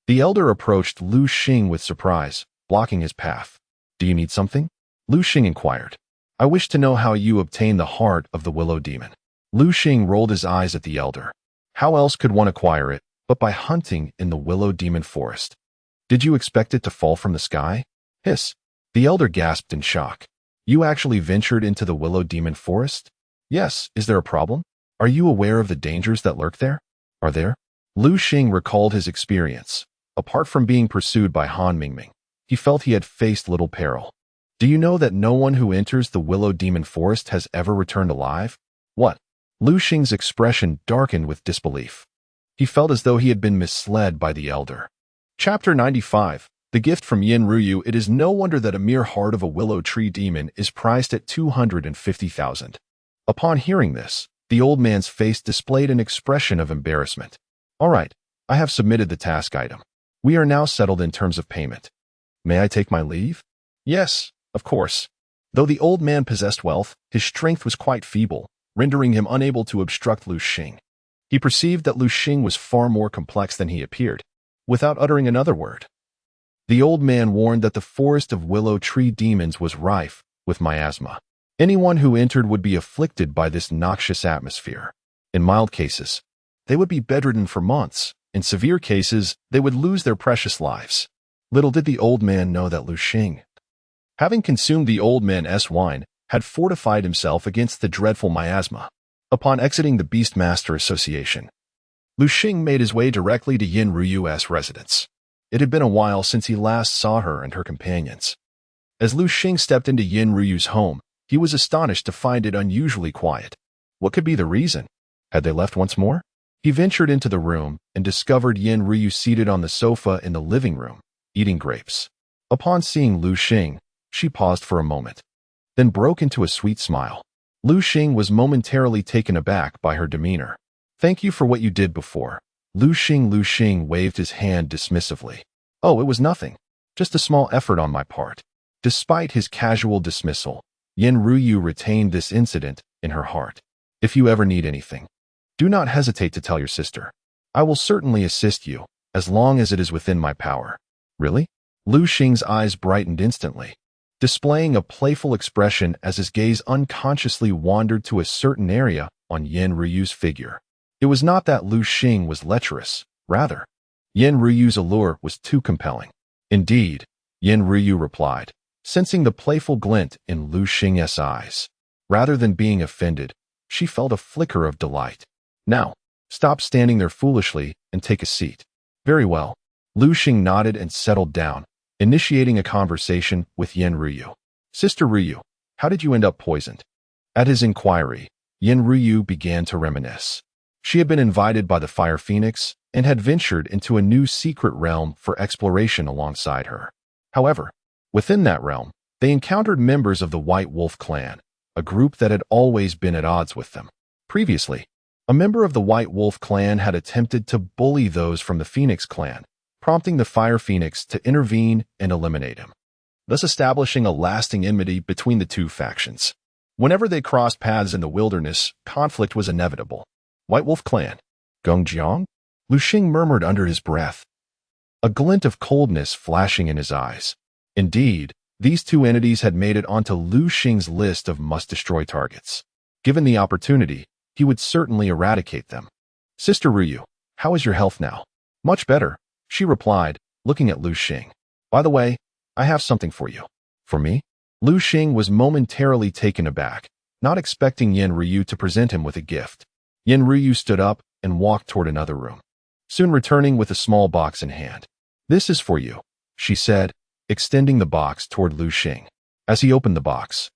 The elder approached Liu Xing with surprise, blocking his path. Do you need something? Liu Xing inquired. I wish to know how you obtain the heart of the willow demon. Liu Xing rolled his eyes at the elder. How else could one acquire it but by hunting in the willow demon forest? Did you expect it to fall from the sky? Hiss. The elder gasped in shock. You actually ventured into the willow demon forest? Yes, is there a problem? Are you aware of the dangers that lurk there? Are there? Liu Xing recalled his experience. Apart from being pursued by Han Mingming, he felt he had faced little peril. Do you know that no one who enters the willow demon forest has ever returned alive? What? Liu Xing's expression darkened with disbelief. He felt as though he had been misled by the elder. Chapter 95. The gift from Yin Ruyu. It is no wonder that a mere heart of a willow tree demon is priced at 250,000. Upon hearing this, the old man's face displayed an expression of embarrassment. All right, I have submitted the task item. We are now settled in terms of payment. May I take my leave? Yes, of course. Though the old man possessed wealth, his strength was quite feeble, rendering him unable to obstruct Liu Xing. He perceived that Liu Xing was far more complex than he appeared. Without uttering another word, the old man warned that the forest of willow tree demons was rife with miasma. Anyone who entered would be afflicted by this noxious atmosphere. In mild cases, they would be bedridden for months. In severe cases, they would lose their precious lives. Little did the old man know that Liu Xing, having consumed the old man's wine, had fortified himself against the dreadful miasma. Upon exiting the Beastmaster Association, Liu Xing made his way directly to Yin Ruyu's residence. It had been a while since he last saw her and her companions. As Liu Xing stepped into Yin Ruyu's home, he was astonished to find it unusually quiet. What could be the reason? Had they left once more? He ventured into the room and discovered Yin Ryu seated on the sofa in the living room, eating grapes. Upon seeing Liu Xing, she paused for a moment, then broke into a sweet smile. Liu Xing was momentarily taken aback by her demeanor. Thank you for what you did before. Liu Xing waved his hand dismissively. Oh, it was nothing. Just a small effort on my part. Despite his casual dismissal, Yin Ruyu retained this incident in her heart. If you ever need anything, do not hesitate to tell your sister. I will certainly assist you, as long as it is within my power. Really? Liu Xing's eyes brightened instantly, displaying a playful expression as his gaze unconsciously wandered to a certain area on Yin Ruyu's figure. It was not that Liu Xing was lecherous, rather, Yin Ruyu's allure was too compelling. Indeed, Yin Ruyu replied, sensing the playful glint in Liu Xing's eyes. Rather than being offended, she felt a flicker of delight. Now, stop standing there foolishly and take a seat. Very well. Liu Xing nodded and settled down, initiating a conversation with Yin Ruyu. Sister Ruyu, how did you end up poisoned? At his inquiry, Yin Ruyu began to reminisce. She had been invited by the Fire Phoenix and had ventured into a new secret realm for exploration alongside her. However, within that realm, they encountered members of the White Wolf clan, a group that had always been at odds with them. Previously, a member of the White Wolf clan had attempted to bully those from the Phoenix clan, prompting the Fire Phoenix to intervene and eliminate him, thus establishing a lasting enmity between the two factions. Whenever they crossed paths in the wilderness, conflict was inevitable. White Wolf clan, Gongjiang? Liu Xing murmured under his breath, a glint of coldness flashing in his eyes. Indeed, these two entities had made it onto Liu Xing's list of must-destroy targets. Given the opportunity, he would certainly eradicate them. Sister Ruyu, how is your health now? Much better, she replied, looking at Liu Xing. By the way, I have something for you. For me? Liu Xing was momentarily taken aback, not expecting Yin Ruyu to present him with a gift. Yin Ruyu stood up and walked toward another room, soon returning with a small box in hand. This is for you, she said, extending the box toward Liu Xing. As he opened the box,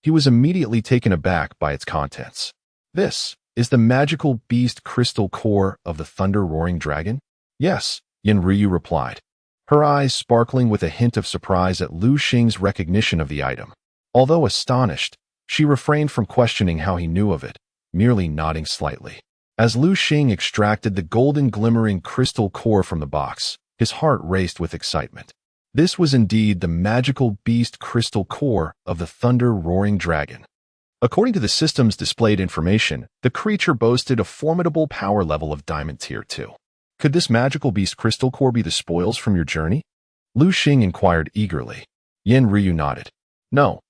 he was immediately taken aback by its contents. This is the magical beast crystal core of the thunder-roaring dragon? Yes, Yin Ruyu replied, her eyes sparkling with a hint of surprise at Liu Xing's recognition of the item. Although astonished, she refrained from questioning how he knew of it, merely nodding slightly. As Liu Xing extracted the golden glimmering crystal core from the box, his heart raced with excitement. This was indeed the magical beast crystal core of the thunder-roaring dragon. According to the system's displayed information, the creature boasted a formidable power level of Diamond Tier 2. Could this magical beast crystal core be the spoils from your journey? Liu Xing inquired eagerly. Yin Ruyu nodded. No,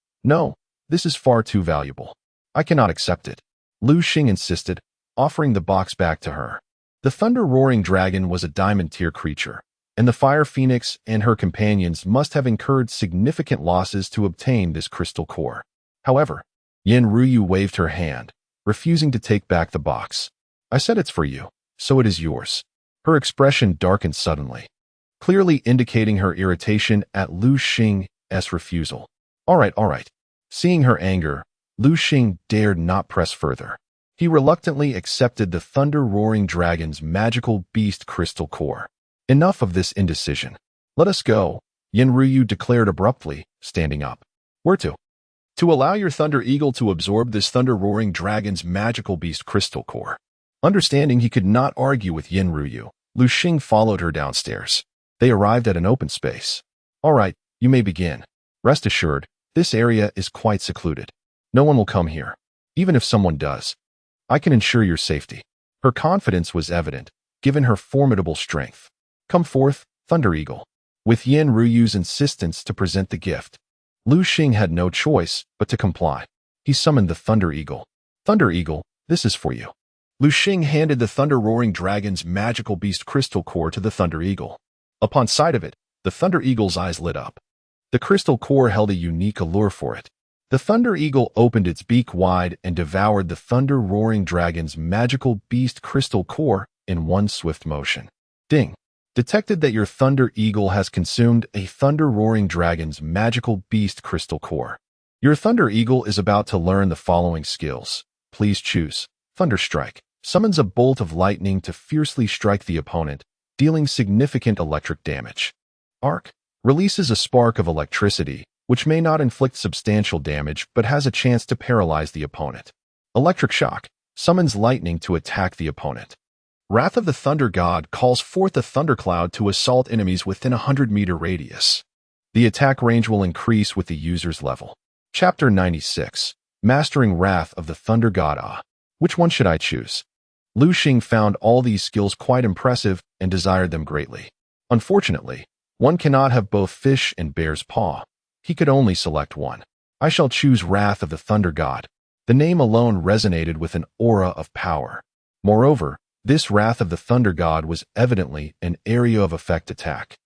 this is far too valuable. I cannot accept it. Liu Xing insisted, offering the box back to her. The thunder-roaring dragon was a Diamond Tier creature, and the Fire Phoenix and her companions must have incurred significant losses to obtain this crystal core. However, Yin Ruyu waved her hand, refusing to take back the box. I said it's for you, so it is yours. Her expression darkened suddenly, clearly indicating her irritation at Liu Xing's refusal. All right. Seeing her anger, Liu Xing dared not press further. He reluctantly accepted the thunder-roaring dragon's magical beast crystal core. Enough of this indecision. Let us go, Yin Ruyu declared abruptly, standing up. Where to? To allow your Thunder Eagle to absorb this thunder-roaring dragon's magical beast crystal core. Understanding he could not argue with Yin Ruyu, Liu Xing followed her downstairs. They arrived at an open space. All right, you may begin. Rest assured, this area is quite secluded. No one will come here. Even if someone does, I can ensure your safety. Her confidence was evident, given her formidable strength. Come forth, Thunder Eagle. With Yin Ruyu's insistence to present the gift, Liu Xing had no choice but to comply. He summoned the Thunder Eagle. Thunder Eagle, this is for you. Liu Xing handed the thunder-roaring dragon's magical beast crystal core to the Thunder Eagle. Upon sight of it, the Thunder Eagle's eyes lit up. The crystal core held a unique allure for it. The Thunder Eagle opened its beak wide and devoured the thunder-roaring dragon's magical beast crystal core in one swift motion. Ding! Detected that your Thunder Eagle has consumed a thunder-roaring dragon's magical beast crystal core. Your Thunder Eagle is about to learn the following skills. Please choose. Thunder Strike. Summons a bolt of lightning to fiercely strike the opponent, dealing significant electric damage. Arc. Releases a spark of electricity, which may not inflict substantial damage but has a chance to paralyze the opponent. Electric Shock. Summons lightning to attack the opponent. Wrath of the Thunder God calls forth a thundercloud to assault enemies within a 100-meter radius. The attack range will increase with the user's level. Chapter 96. Mastering Wrath of the Thunder God. Which one should I choose? Liu Xing found all these skills quite impressive and desired them greatly. Unfortunately, one cannot have both fish and bear's paw. He could only select one. I shall choose Wrath of the Thunder God. The name alone resonated with an aura of power. Moreover, this Wrath of the Thunder God was evidently an area of effect attack,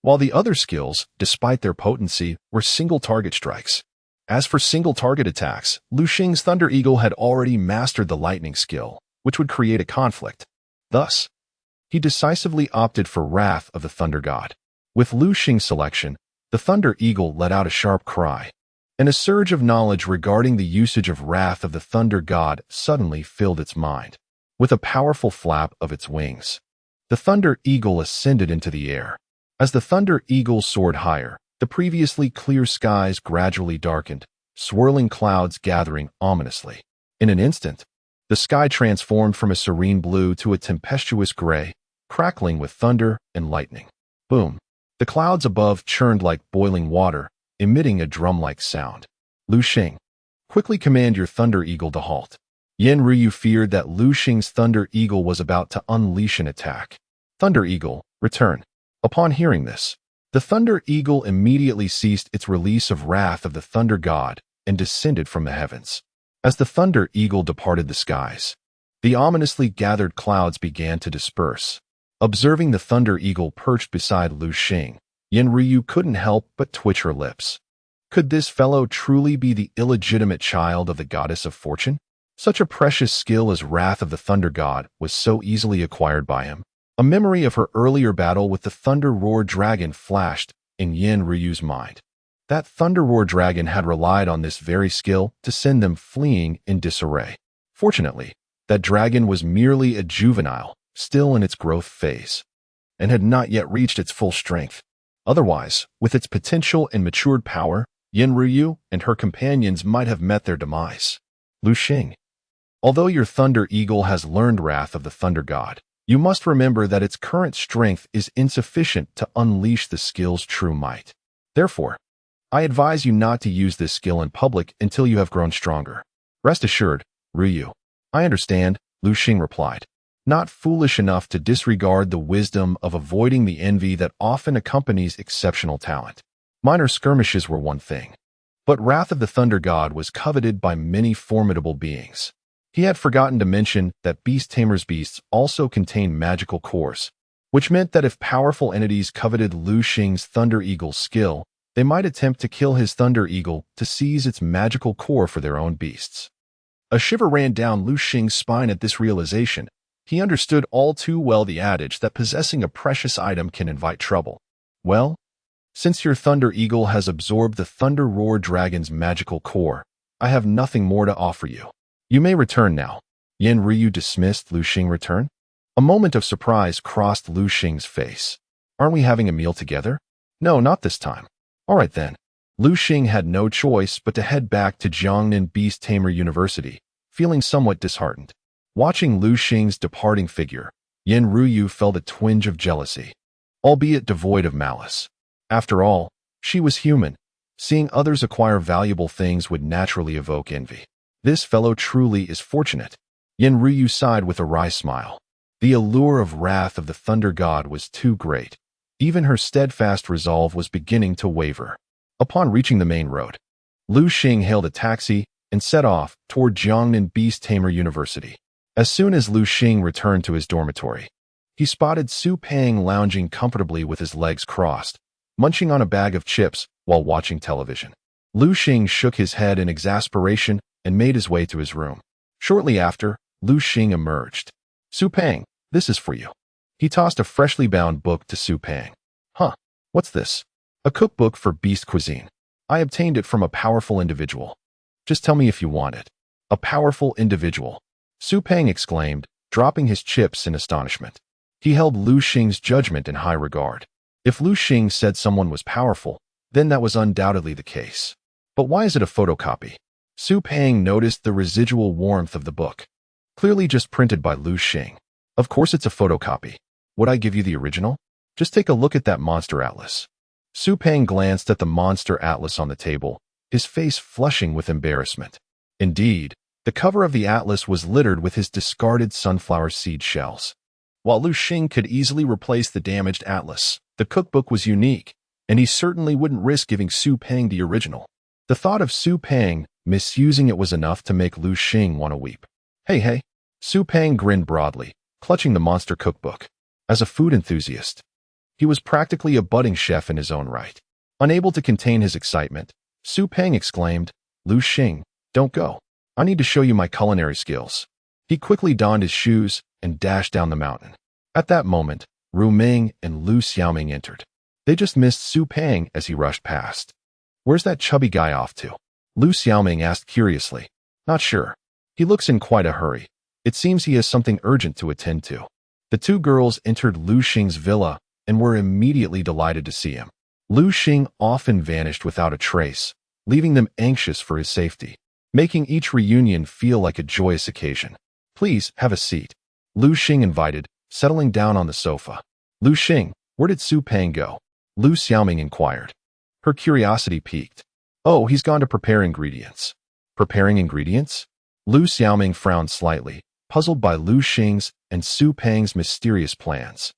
while the other skills, despite their potency, were single-target strikes. As for single-target attacks, Liu Xing's Thunder Eagle had already mastered the lightning skill, which would create a conflict. Thus, he decisively opted for Wrath of the Thunder God. With Liu Xing's selection, the Thunder Eagle let out a sharp cry, and a surge of knowledge regarding the usage of Wrath of the Thunder God suddenly filled its mind. With a powerful flap of its wings, the Thunder Eagle ascended into the air. As the Thunder Eagle soared higher, the previously clear skies gradually darkened, swirling clouds gathering ominously. In an instant, the sky transformed from a serene blue to a tempestuous gray, crackling with thunder and lightning. Boom! The clouds above churned like boiling water, emitting a drum-like sound. Liu Xing, quickly command your Thunder Eagle to halt. Yan Ryu feared that Liu Xing's Thunder Eagle was about to unleash an attack. Thunder Eagle, return. Upon hearing this, the Thunder Eagle immediately ceased its release of Wrath of the Thunder God and descended from the heavens. As the Thunder Eagle departed the skies, the ominously gathered clouds began to disperse. Observing the Thunder Eagle perched beside Liu Xing, Yan Ryu couldn't help but twitch her lips. Could this fellow truly be the illegitimate child of the goddess of fortune? Such a precious skill as Wrath of the Thunder God was so easily acquired by him. A memory of her earlier battle with the Thunder Roar Dragon flashed in Yan Ryu's mind. That Thunder Roar Dragon had relied on this very skill to send them fleeing in disarray. Fortunately, that dragon was merely a juvenile, still in its growth phase, and had not yet reached its full strength. Otherwise, with its potential and matured power, Yan Ryu and her companions might have met their demise. Liu Xing, although your Thunder Eagle has learned Wrath of the Thunder God, you must remember that its current strength is insufficient to unleash the skill's true might. Therefore, I advise you not to use this skill in public until you have grown stronger. Rest assured, Ryu. I understand, Liu Xing replied, not foolish enough to disregard the wisdom of avoiding the envy that often accompanies exceptional talent. Minor skirmishes were one thing, but Wrath of the Thunder God was coveted by many formidable beings. He had forgotten to mention that Beast Tamer's beasts also contain magical cores, which meant that if powerful entities coveted Liu Xing's Thunder Eagle's skill, they might attempt to kill his Thunder Eagle to seize its magical core for their own beasts. A shiver ran down Liu Xing's spine at this realization. He understood all too well the adage that possessing a precious item can invite trouble. Well, since your Thunder Eagle has absorbed the Thunder Roar Dragon's magical core, I have nothing more to offer you. You may return now. Yan Ryu dismissed Liu Xing return. A moment of surprise crossed Liu Xing's face. Aren't we having a meal together? No, not this time. All right then. Liu Xing had no choice but to head back to Jiangnan Beast Tamer University, feeling somewhat disheartened. Watching Liu Xing's departing figure, Yan Ryu felt a twinge of jealousy, albeit devoid of malice. After all, she was human. Seeing others acquire valuable things would naturally evoke envy. This fellow truly is fortunate. Yan Ryu sighed with a wry smile. The allure of Wrath of the Thunder God was too great. Even her steadfast resolve was beginning to waver. Upon reaching the main road, Liu Xing hailed a taxi and set off toward Jiangnan Beast Tamer University. As soon as Liu Xing returned to his dormitory, he spotted Su Peng lounging comfortably with his legs crossed, munching on a bag of chips while watching television. Liu Xing shook his head in exasperation and made his way to his room. Shortly after, Liu Xing emerged. Su Peng, this is for you. He tossed a freshly bound book to Su Peng. Huh, what's this? A cookbook for beast cuisine. I obtained it from a powerful individual. Just tell me if you want it. A powerful individual. Su Peng exclaimed, dropping his chips in astonishment. He held Liu Xing's judgment in high regard. If Liu Xing said someone was powerful, then that was undoubtedly the case. But why is it a photocopy? Su Peng noticed the residual warmth of the book. Clearly just printed by Liu Xing. Of course it's a photocopy. Would I give you the original? Just take a look at that monster atlas. Su Peng glanced at the monster atlas on the table, his face flushing with embarrassment. Indeed, the cover of the atlas was littered with his discarded sunflower seed shells. While Liu Xing could easily replace the damaged atlas, the cookbook was unique, and he certainly wouldn't risk giving Su Peng the original. The thought of Su Peng misusing it was enough to make Liu Xing want to weep. Hey. Su Peng grinned broadly, clutching the monster cookbook. As a food enthusiast, he was practically a budding chef in his own right. Unable to contain his excitement, Su Peng exclaimed, Liu Xing, don't go. I need to show you my culinary skills. He quickly donned his shoes and dashed down the mountain. At that moment, Ru Ming and Lu Xiaoming entered. They just missed Su Peng as he rushed past. Where's that chubby guy off to? Lu Xiaoming asked curiously. Not sure. He looks in quite a hurry. It seems he has something urgent to attend to. The two girls entered Liu Xing's villa and were immediately delighted to see him. Liu Xing often vanished without a trace, leaving them anxious for his safety, making each reunion feel like a joyous occasion. Please, have a seat. Liu Xing invited, settling down on the sofa. Liu Xing, where did Su Peng go? Lu Xiaoming inquired. Her curiosity piqued. Oh, he's gone to prepare ingredients. Preparing ingredients? Lu Xiaoming frowned slightly, puzzled by Liu Xing's and Su Peng's mysterious plans.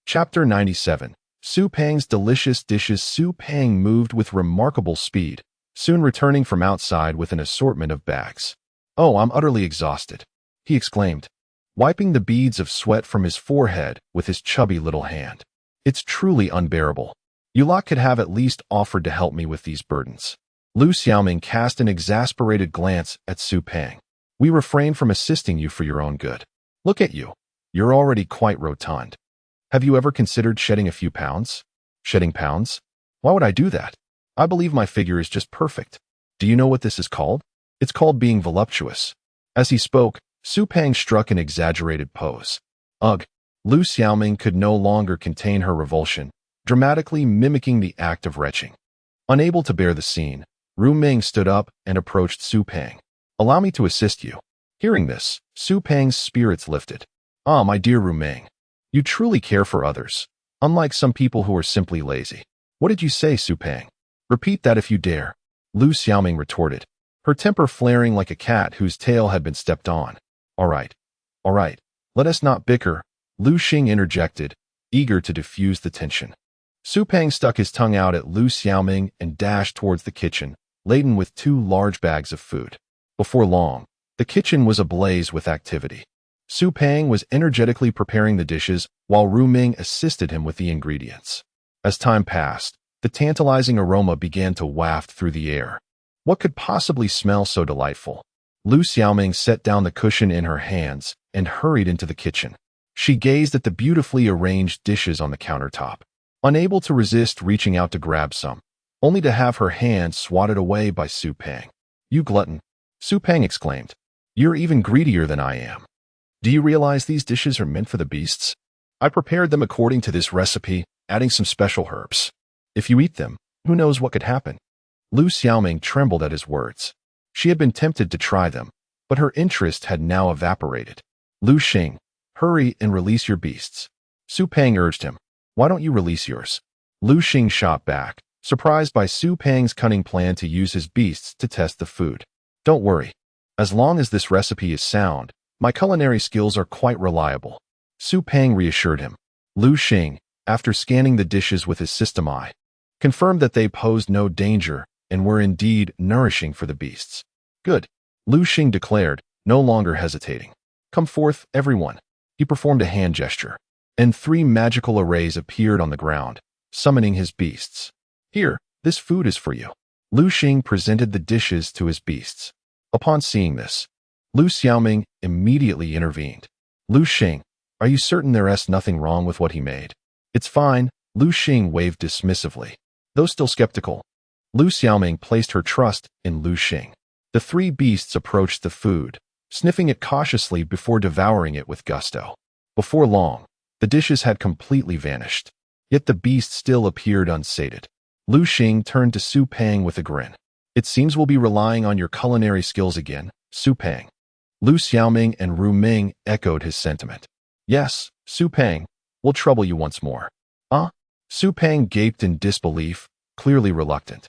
Chapter 97. Su Peng's delicious dishes. Su Peng moved with remarkable speed, soon returning from outside with an assortment of bags. Oh, I'm utterly exhausted, he exclaimed, wiping the beads of sweat from his forehead with his chubby little hand. It's truly unbearable. You lot could have at least offered to help me with these burdens. Lu Xiaoming cast an exasperated glance at Su Peng. We refrain from assisting you for your own good. Look at you. You're already quite rotund. Have you ever considered shedding a few pounds? Shedding pounds? Why would I do that? I believe my figure is just perfect. Do you know what this is called? It's called being voluptuous. As he spoke, Su Peng struck an exaggerated pose. Ugh! Lu Xiaoming could no longer contain her revulsion, dramatically mimicking the act of retching. Unable to bear the scene, Ru Ming stood up and approached Su Peng. Allow me to assist you. Hearing this, Su Peng's spirits lifted. Ah, my dear Ru Ming, you truly care for others, unlike some people who are simply lazy. What did you say, Su Peng? Repeat that if you dare, Lu Xiaoming retorted, her temper flaring like a cat whose tail had been stepped on. All right, let us not bicker, Liu Xing interjected, eager to diffuse the tension. Su Peng stuck his tongue out at Lu Xiaoming and dashed towards the kitchen, laden with 2 large bags of food. Before long, the kitchen was ablaze with activity. Su Peng was energetically preparing the dishes while Ru Ming assisted him with the ingredients. As time passed, the tantalizing aroma began to waft through the air. What could possibly smell so delightful? Lu Xiaoming set down the cushion in her hands and hurried into the kitchen. She gazed at the beautifully arranged dishes on the countertop, unable to resist reaching out to grab some, only to have her hand swatted away by Su Peng. You glutton! Su Peng exclaimed. You're even greedier than I am. Do you realize these dishes are meant for the beasts? I prepared them according to this recipe, adding some special herbs. If you eat them, who knows what could happen? Lu Xiaoming trembled at his words. She had been tempted to try them, but her interest had now evaporated. Liu Xing, hurry and release your beasts. Su Peng urged him. Why don't you release yours? Liu Xing shot back, surprised by Su Peng's cunning plan to use his beasts to test the food. Don't worry. As long as this recipe is sound, my culinary skills are quite reliable. Su Peng reassured him. Liu Xing, after scanning the dishes with his system eye, confirmed that they posed no danger and were indeed nourishing for the beasts. Good, Liu Xing declared, no longer hesitating. Come forth, everyone. He performed a hand gesture, and 3 magical arrays appeared on the ground, summoning his beasts. Here, this food is for you. Liu Xing presented the dishes to his beasts. Upon seeing this, Lu Xiaoming immediately intervened. Liu Xing, are you certain there's nothing wrong with what he made? It's fine, Liu Xing waved dismissively. Though still skeptical, Lu Xiaoming placed her trust in Liu Xing. The 3 beasts approached the food, sniffing it cautiously before devouring it with gusto. Before long, the dishes had completely vanished, yet the beast still appeared unsated. Liu Xing turned to Su Peng with a grin. It seems we'll be relying on your culinary skills again, Su Peng. Lu Xiaoming and Ru Ming echoed his sentiment. Yes, Su Peng, we'll trouble you once more. Su Peng gaped in disbelief, clearly reluctant.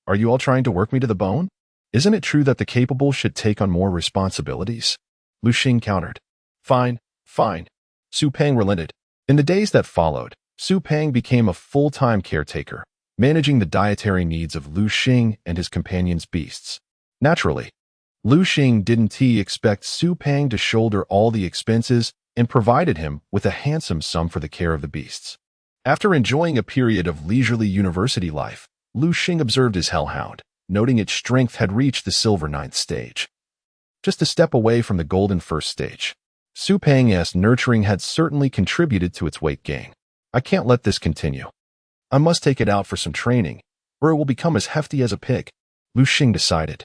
Are you all trying to work me to the bone? Isn't it true that the capable should take on more responsibilities? Liu Xing countered. Fine, fine. Su Peng relented. In the days that followed, Su Peng became a full-time caretaker, managing the dietary needs of Liu Xing and his companions' beasts. Naturally, Liu Xing didn't expect Su Peng to shoulder all the expenses and provided him with a handsome sum for the care of the beasts. After enjoying a period of leisurely university life, Liu Xing observed his hellhound, noting its strength had reached the silver 9th stage. Just a step away from the golden 1st stage. Su Peng's nurturing had certainly contributed to its weight gain. I can't let this continue. I must take it out for some training, or it will become as hefty as a pig, Liu Xing decided.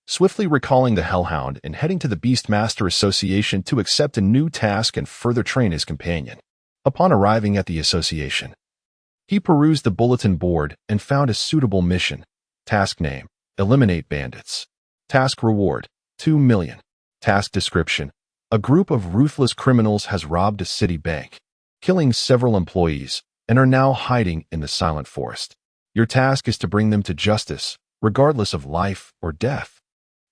Swiftly recalling the hellhound and heading to the Beastmaster Association to accept a new task and further train his companion. Upon arriving at the association, he perused the bulletin board and found a suitable mission. Task name: Eliminate bandits. Task reward: 2 million. Task description: a group of ruthless criminals has robbed a city bank, killing several employees, and are now hiding in the Silent Forest. Your task is to bring them to justice, regardless of life or death.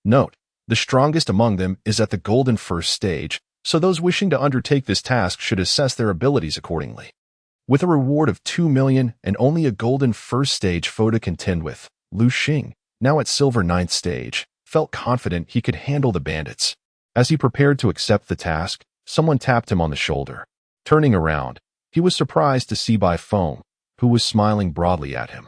Note: the strongest among them is at the golden 1st stage, so those wishing to undertake this task should assess their abilities accordingly. With a reward of 2 million and only a golden 1st stage foe to contend with, Liu Xing, now at silver 9th stage, felt confident he could handle the bandits. As he prepared to accept the task, someone tapped him on the shoulder. Turning around, he was surprised to see Bai Feng, who was smiling broadly at him.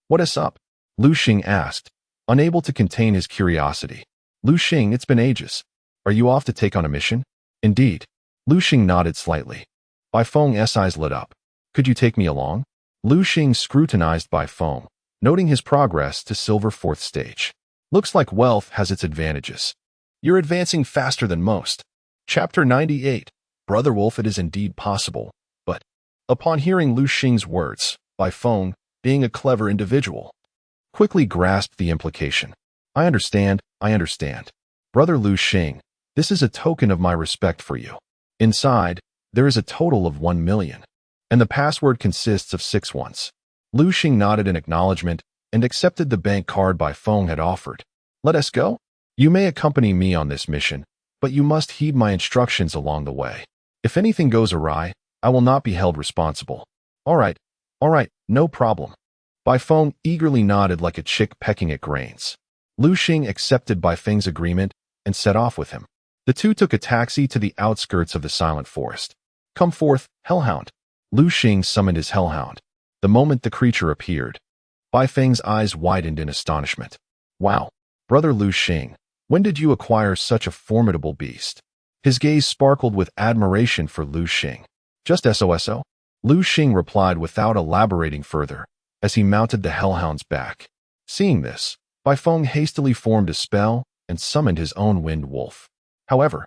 What is up? Liu Xing asked, unable to contain his curiosity. Liu Xing, it's been ages. Are you off to take on a mission? Indeed. Liu Xing nodded slightly. Bai Feng's eyes lit up. Could you take me along? Liu Xing scrutinized Bai Feng, noting his progress to silver 4th stage. Looks like wealth has its advantages. You're advancing faster than most. Chapter 98. Brother Wolf, it is indeed possible, but upon hearing Liu Xing's words, Bai Feng, being a clever individual, quickly grasped the implication. I understand. Brother Liu Xing, this is a token of my respect for you. Inside, there is a total of 1 million, and the password consists of 6 ones. Liu Xing nodded in acknowledgement and accepted the bank card Bai Feng had offered. Let us go? You may accompany me on this mission, but you must heed my instructions along the way. If anything goes awry, I will not be held responsible. All right, no problem. Bai Feng eagerly nodded like a chick pecking at grains. Liu Xing accepted Bai Feng's agreement and set off with him. The two took a taxi to the outskirts of the Silent Forest. Come forth, hellhound. Liu Xing summoned his hellhound. The moment the creature appeared, Bai Feng's eyes widened in astonishment. Wow, brother Liu Xing, when did you acquire such a formidable beast? His gaze sparkled with admiration for Liu Xing. Just SOSO? Liu Xing replied without elaborating further, as he mounted the hellhound's back. Seeing this, Bai Feng hastily formed a spell and summoned his own wind wolf. However,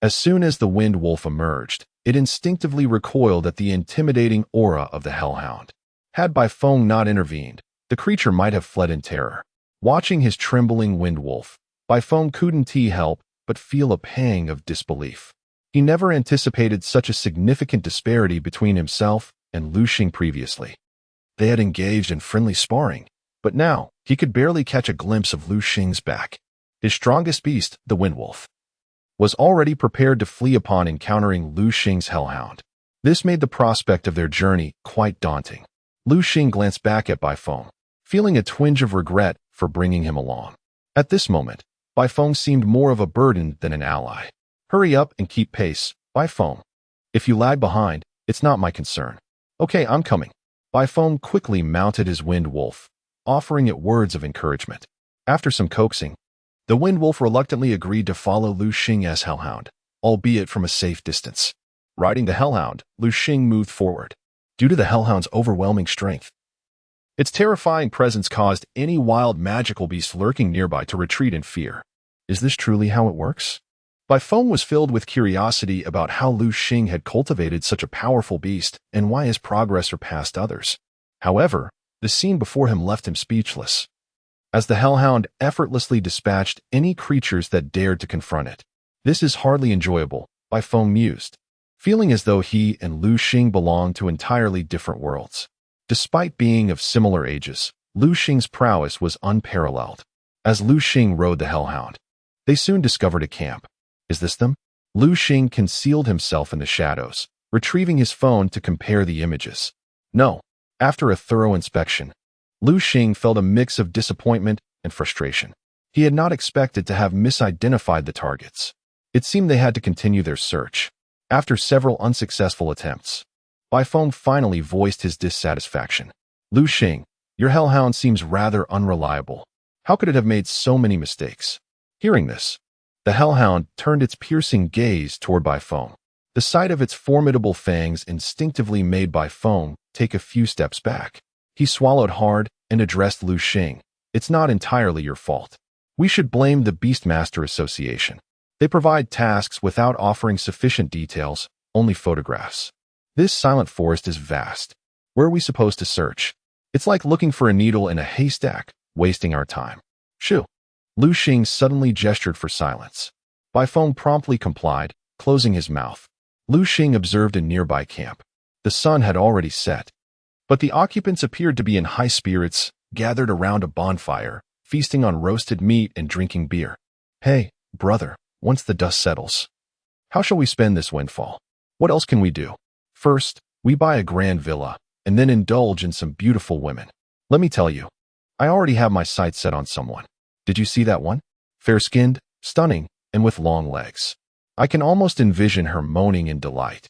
as soon as the wind wolf emerged, it instinctively recoiled at the intimidating aura of the hellhound. Had Bai Feng not intervened, the creature might have fled in terror. Watching his trembling wind wolf, Bai Feng couldn't help but feel a pang of disbelief. He never anticipated such a significant disparity between himself and Liu Xing previously. They had engaged in friendly sparring, but now he could barely catch a glimpse of Liu Xing's back. His strongest beast, the wind wolf, was already prepared to flee upon encountering Liu Xing's hellhound. This made the prospect of their journey quite daunting. Liu Xing glanced back at Bai Feng, feeling a twinge of regret for bringing him along. At this moment, Bai Feng seemed more of a burden than an ally. Hurry up and keep pace, Bai Feng. If you lag behind, it's not my concern. Okay, I'm coming. Bai Feng quickly mounted his wind wolf, offering it words of encouragement. After some coaxing, the wind wolf reluctantly agreed to follow Liu Xing's hellhound, albeit from a safe distance. Riding the hellhound, Liu Xing moved forward. Due to the hellhound's overwhelming strength, its terrifying presence caused any wild magical beast lurking nearby to retreat in fear. Is this truly how it works? Bai Feng was filled with curiosity about how Liu Xing had cultivated such a powerful beast and why his progress surpassed others. However, the scene before him left him speechless, as the hellhound effortlessly dispatched any creatures that dared to confront it. This is hardly enjoyable, Bai Feng mused. feeling as though he and Liu Xing belonged to entirely different worlds. Despite being of similar ages, Liu Xing's prowess was unparalleled. As Liu Xing rode the hellhound, they soon discovered a camp. Is this them? Liu Xing concealed himself in the shadows, retrieving his phone to compare the images. No. After a thorough inspection, Liu Xing felt a mix of disappointment and frustration. He had not expected to have misidentified the targets. It seemed they had to continue their search. After several unsuccessful attempts, Baifeng finally voiced his dissatisfaction. Liu Xing, your hellhound seems rather unreliable. How could it have made so many mistakes? Hearing this, the hellhound turned its piercing gaze toward Baifeng. The sight of its formidable fangs instinctively made Baifeng take a few steps back. He swallowed hard and addressed Liu Xing. It's not entirely your fault. We should blame the Beastmaster Association. They provide tasks without offering sufficient details, only photographs. This silent forest is vast. Where are we supposed to search? It's like looking for a needle in a haystack, wasting our time. Shoo! Liu Xing suddenly gestured for silence. Baifeng promptly complied, closing his mouth. Liu Xing observed a nearby camp. The sun had already set, but the occupants appeared to be in high spirits, gathered around a bonfire, feasting on roasted meat and drinking beer. Hey, brother, once the dust settles, how shall we spend this windfall? What else can we do? First, we buy a grand villa, and then indulge in some beautiful women. Let me tell you, I already have my sights set on someone. Did you see that one? Fair-skinned, stunning, and with long legs. I can almost envision her moaning in delight.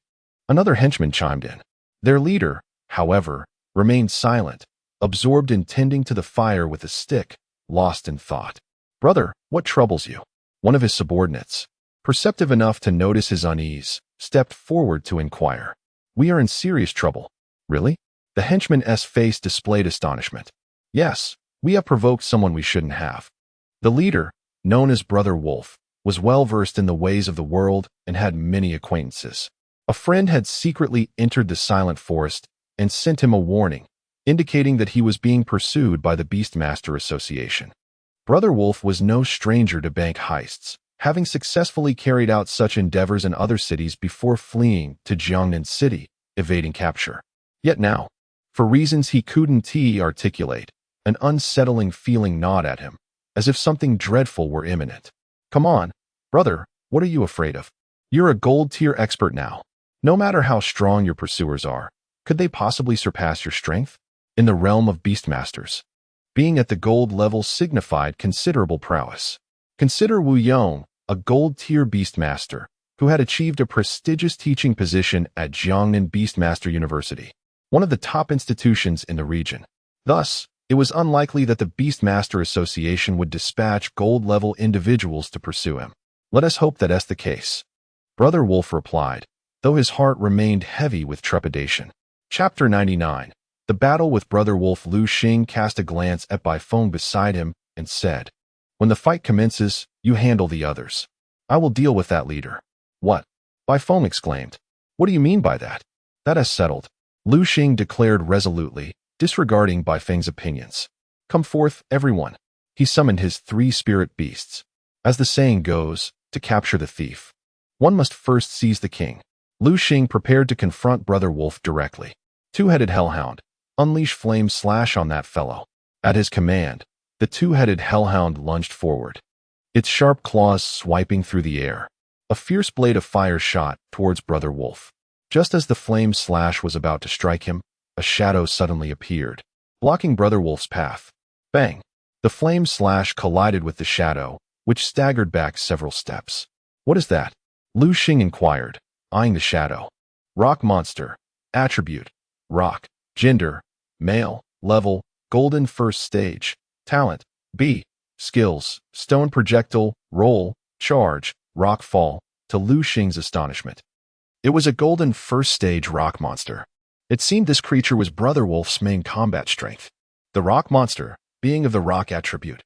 Another henchman chimed in. Their leader, however, remained silent, absorbed in tending to the fire with a stick, lost in thought. Brother, what troubles you? One of his subordinates, perceptive enough to notice his unease, stepped forward to inquire. We are in serious trouble. Really? The henchman's face displayed astonishment. Yes, we have provoked someone we shouldn't have. The leader, known as Brother Wolf, was well-versed in the ways of the world and had many acquaintances. A friend had secretly entered the silent forest and sent him a warning, indicating that he was being pursued by the Beastmaster Association. Brother Wolf was no stranger to bank heists, having successfully carried out such endeavors in other cities before fleeing to Jiangnan City, evading capture. Yet now, for reasons he couldn't articulate, an unsettling feeling gnawed at him, as if something dreadful were imminent. Come on, brother, what are you afraid of? You're a gold-tier expert now. No matter how strong your pursuers are, could they possibly surpass your strength? In the realm of Beastmasters, being at the gold level signified considerable prowess. Consider Wu Yong, a gold-tier Beastmaster, who had achieved a prestigious teaching position at Jiangnan Beastmaster University, one of the top institutions in the region. Thus, it was unlikely that the Beastmaster Association would dispatch gold-level individuals to pursue him. Let us hope that that's the case. Brother Wolf replied, though his heart remained heavy with trepidation. Chapter 99. The battle with Brother Wolf. Liu Xing cast a glance at Baifeng beside him and said, when the fight commences, you handle the others. I will deal with that leader. What? Baifeng exclaimed. What do you mean by that? That is settled. Liu Xing declared resolutely, disregarding Baifeng's opinions. Come forth, everyone. He summoned his 3 spirit beasts. As the saying goes, to capture the thief, one must first seize the king. Liu Xing prepared to confront Brother Wolf directly. Two-headed hellhound, unleash flame slash on that fellow. At his command, the two-headed hellhound lunged forward, its sharp claws swiping through the air. A fierce blade of fire shot towards Brother Wolf. Just as the flame slash was about to strike him, a shadow suddenly appeared, blocking Brother Wolf's path. Bang! The flame slash collided with the shadow, which staggered back several steps. What is that? Liu Xing inquired, eyeing the shadow. Rock monster. Attribute: rock. Gender: male. Level: golden first stage. Talent: B. Skills: stone projectile, roll, charge, rock fall. To Liu Xing's astonishment, it was a golden first stage rock monster. It seemed this creature was Brother Wolf's main combat strength. The rock monster, being of the rock attribute,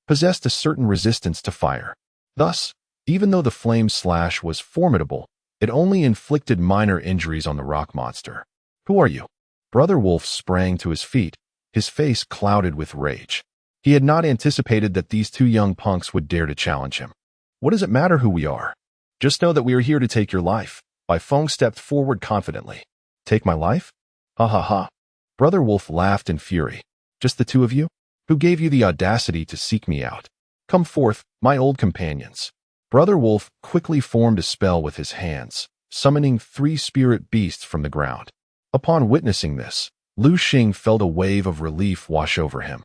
possessed a certain resistance to fire. Thus, even though the flame slash was formidable, it only inflicted minor injuries on the rock monster. Who are you? Brother Wolf sprang to his feet, his face clouded with rage. He had not anticipated that these 2 young punks would dare to challenge him. What does it matter who we are? Just know that we are here to take your life. Bai Feng stepped forward confidently. Take my life? Ha ha ha. Brother Wolf laughed in fury. Just the two of you? Who gave you the audacity to seek me out? Come forth, my old companions. Brother Wolf quickly formed a spell with his hands, summoning 3 spirit beasts from the ground. Upon witnessing this, Liu Xing felt a wave of relief wash over him.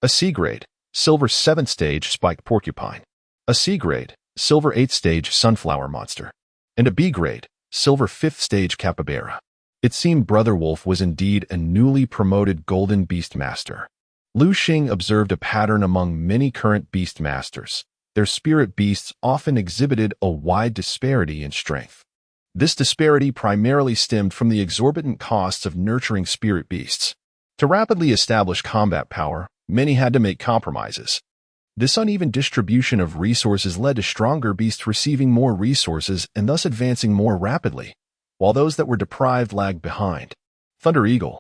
A C grade, silver 7th stage spiked porcupine. A C grade, silver 8th stage sunflower monster. And a B grade, silver 5th stage capybara. It seemed Brother Wolf was indeed a newly promoted golden beast master. Liu Xing observed a pattern among many current beast masters. Their spirit beasts often exhibited a wide disparity in strength. This disparity primarily stemmed from the exorbitant costs of nurturing spirit beasts. To rapidly establish combat power, many had to make compromises. This uneven distribution of resources led to stronger beasts receiving more resources and thus advancing more rapidly, while those that were deprived lagged behind. Thunder Eagle.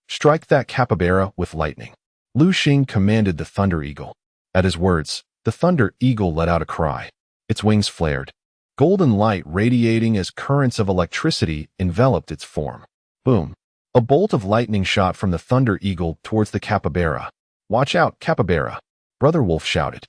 Strike that capybara with lightning. Liu Xing commanded the Thunder Eagle. At his words, the Thunder Eagle let out a cry. Its wings flared. Golden light radiating as currents of electricity enveloped its form. Boom. A bolt of lightning shot from the Thunder Eagle towards the capybara. Watch out, capybara, Brother Wolf shouted.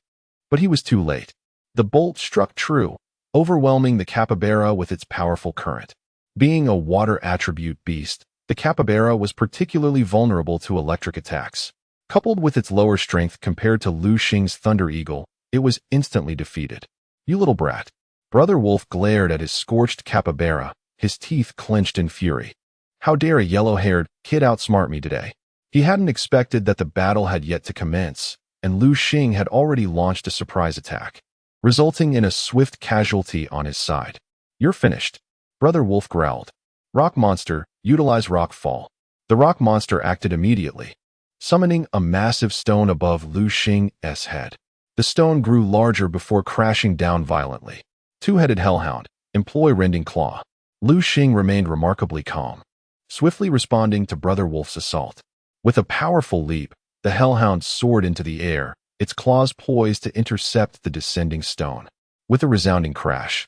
But he was too late. The bolt struck true, overwhelming the capybara with its powerful current. Being a water attribute beast, the capybara was particularly vulnerable to electric attacks. Coupled with its lower strength compared to Liu Xing's Thunder Eagle, it was instantly defeated. You little brat. Brother Wolf glared at his scorched capybara, his teeth clenched in fury. How dare a yellow-haired kid outsmart me today? He hadn't expected that the battle had yet to commence, and Liu Xing had already launched a surprise attack, resulting in a swift casualty on his side. You're finished. Brother Wolf growled. Rock monster, utilize rock fall. The rock monster acted immediately, summoning a massive stone above Liu Xing's head. The stone grew larger before crashing down violently. Two-headed hellhound, employ rending claw. Liu Xing remained remarkably calm, swiftly responding to Brother Wolf's assault. With a powerful leap, the hellhound soared into the air, its claws poised to intercept the descending stone. With a resounding crash,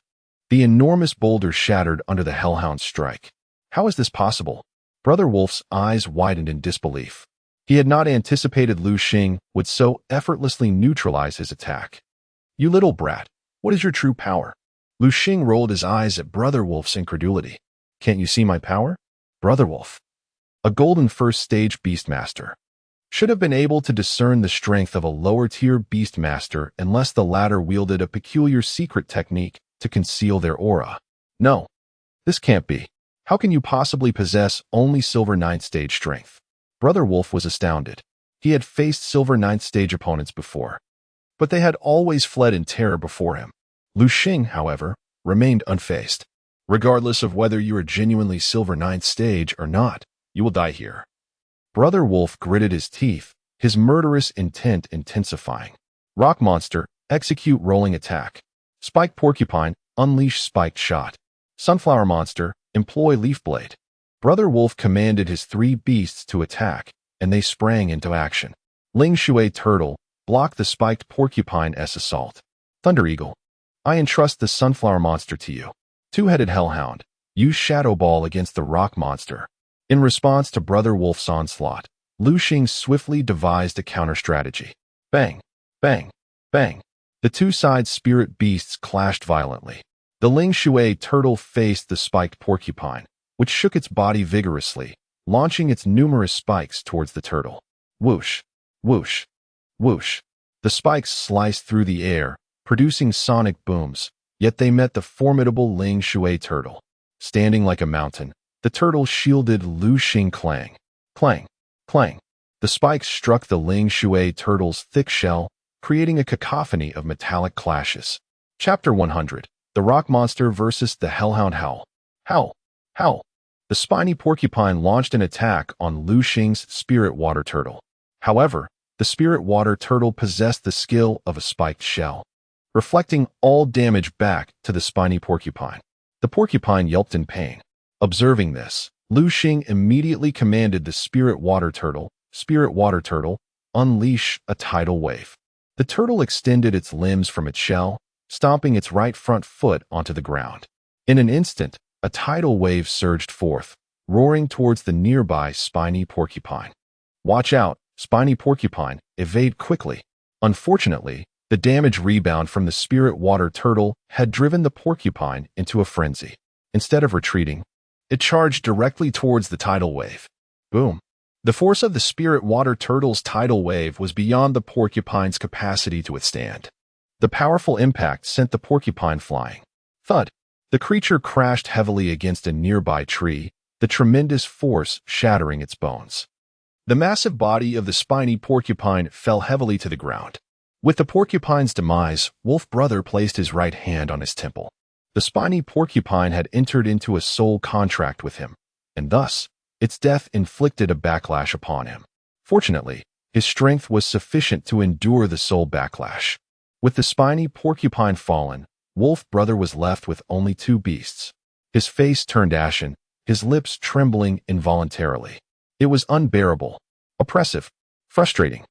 the enormous boulder shattered under the hellhound's strike. How is this possible? Brother Wolf's eyes widened in disbelief. He had not anticipated Liu Xing would so effortlessly neutralize his attack. You little brat, what is your true power? Liu Xing rolled his eyes at Brother Wolf's incredulity. Can't you see my power? Brother Wolf, a golden first stage beastmaster, should have been able to discern the strength of a lower-tier beastmaster unless the latter wielded a peculiar secret technique to conceal their aura. No, this can't be. How can you possibly possess only silver 9th stage strength? Brother Wolf was astounded. He had faced silver 9th stage opponents before, but they had always fled in terror before him. Liu Xing, however, remained unfazed. Regardless of whether you are genuinely silver 9th stage or not, you will die here. Brother Wolf gritted his teeth, his murderous intent intensifying. Rock monster, execute rolling attack. Spiked porcupine, unleash spiked shot. Sunflower monster, employ leaf blade. Brother Wolf commanded his 3 beasts to attack, and they sprang into action. Ling Shui turtle, block the spiked porcupine's assault. Thunder Eagle, I entrust the sunflower monster to you. Two-headed hellhound, use shadow ball against the rock monster. In response to Brother Wolf's onslaught, Liu Xing swiftly devised a counter-strategy. Bang, bang, bang. The two-side spirit beasts clashed violently. The Ling Shui turtle faced the spiked porcupine, which shook its body vigorously, launching its numerous spikes towards the turtle. Whoosh, whoosh, whoosh. The spikes sliced through the air, producing sonic booms, yet they met the formidable Ling Shui turtle. Standing like a mountain, the turtle shielded Liu Xing clang. Clang, clang. The spikes struck the Ling Shui turtle's thick shell, creating a cacophony of metallic clashes. Chapter 100. The Rock Monster versus the Hellhound. Howl. Howl. Howl. The spiny porcupine launched an attack on Liu Xing's spirit water turtle. However, the spirit water turtle possessed the skill of a spiked shell, reflecting all damage back to the spiny porcupine. The porcupine yelped in pain. Observing this, Liu Xing immediately commanded the spirit water turtle, unleash a tidal wave. The turtle extended its limbs from its shell, stomping its right front foot onto the ground. In an instant, A tidal wave surged forth, roaring towards the nearby spiny porcupine. "Watch out, spiny porcupine, evade quickly." Unfortunately, the damage rebound from the spirit water turtle had driven the porcupine into a frenzy. Instead of retreating, it charged directly towards the tidal wave. Boom! The force of the spirit water turtle's tidal wave was beyond the porcupine's capacity to withstand. The powerful impact sent the porcupine flying. Thud! The creature crashed heavily against a nearby tree, the tremendous force shattering its bones. The massive body of the spiny porcupine fell heavily to the ground. With the porcupine's demise, Wolf Brother placed his right hand on his temple. The spiny porcupine had entered into a soul contract with him, and thus, its death inflicted a backlash upon him. Fortunately, his strength was sufficient to endure the soul backlash. With the spiny porcupine fallen, Wolf Brother was left with only two beasts. His face turned ashen, his lips trembling involuntarily. It was unbearable, oppressive, frustrating.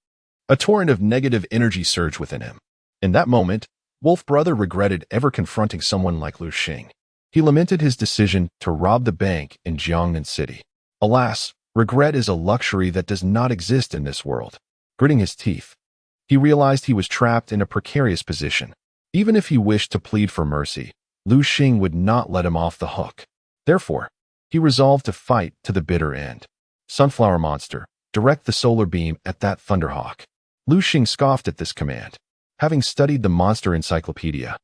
A torrent of negative energy surged within him. In that moment, Wolf Brother regretted ever confronting someone like Liu Xing. He lamented his decision to rob the bank in Jiangnan City. Alas, regret is a luxury that does not exist in this world. Gritting his teeth, he realized he was trapped in a precarious position. Even if he wished to plead for mercy, Liu Xing would not let him off the hook. Therefore, he resolved to fight to the bitter end. Sunflower Monster, direct the solar beam at that Thunderhawk. Liu Xing scoffed at this command. Having studied the monster encyclopedia,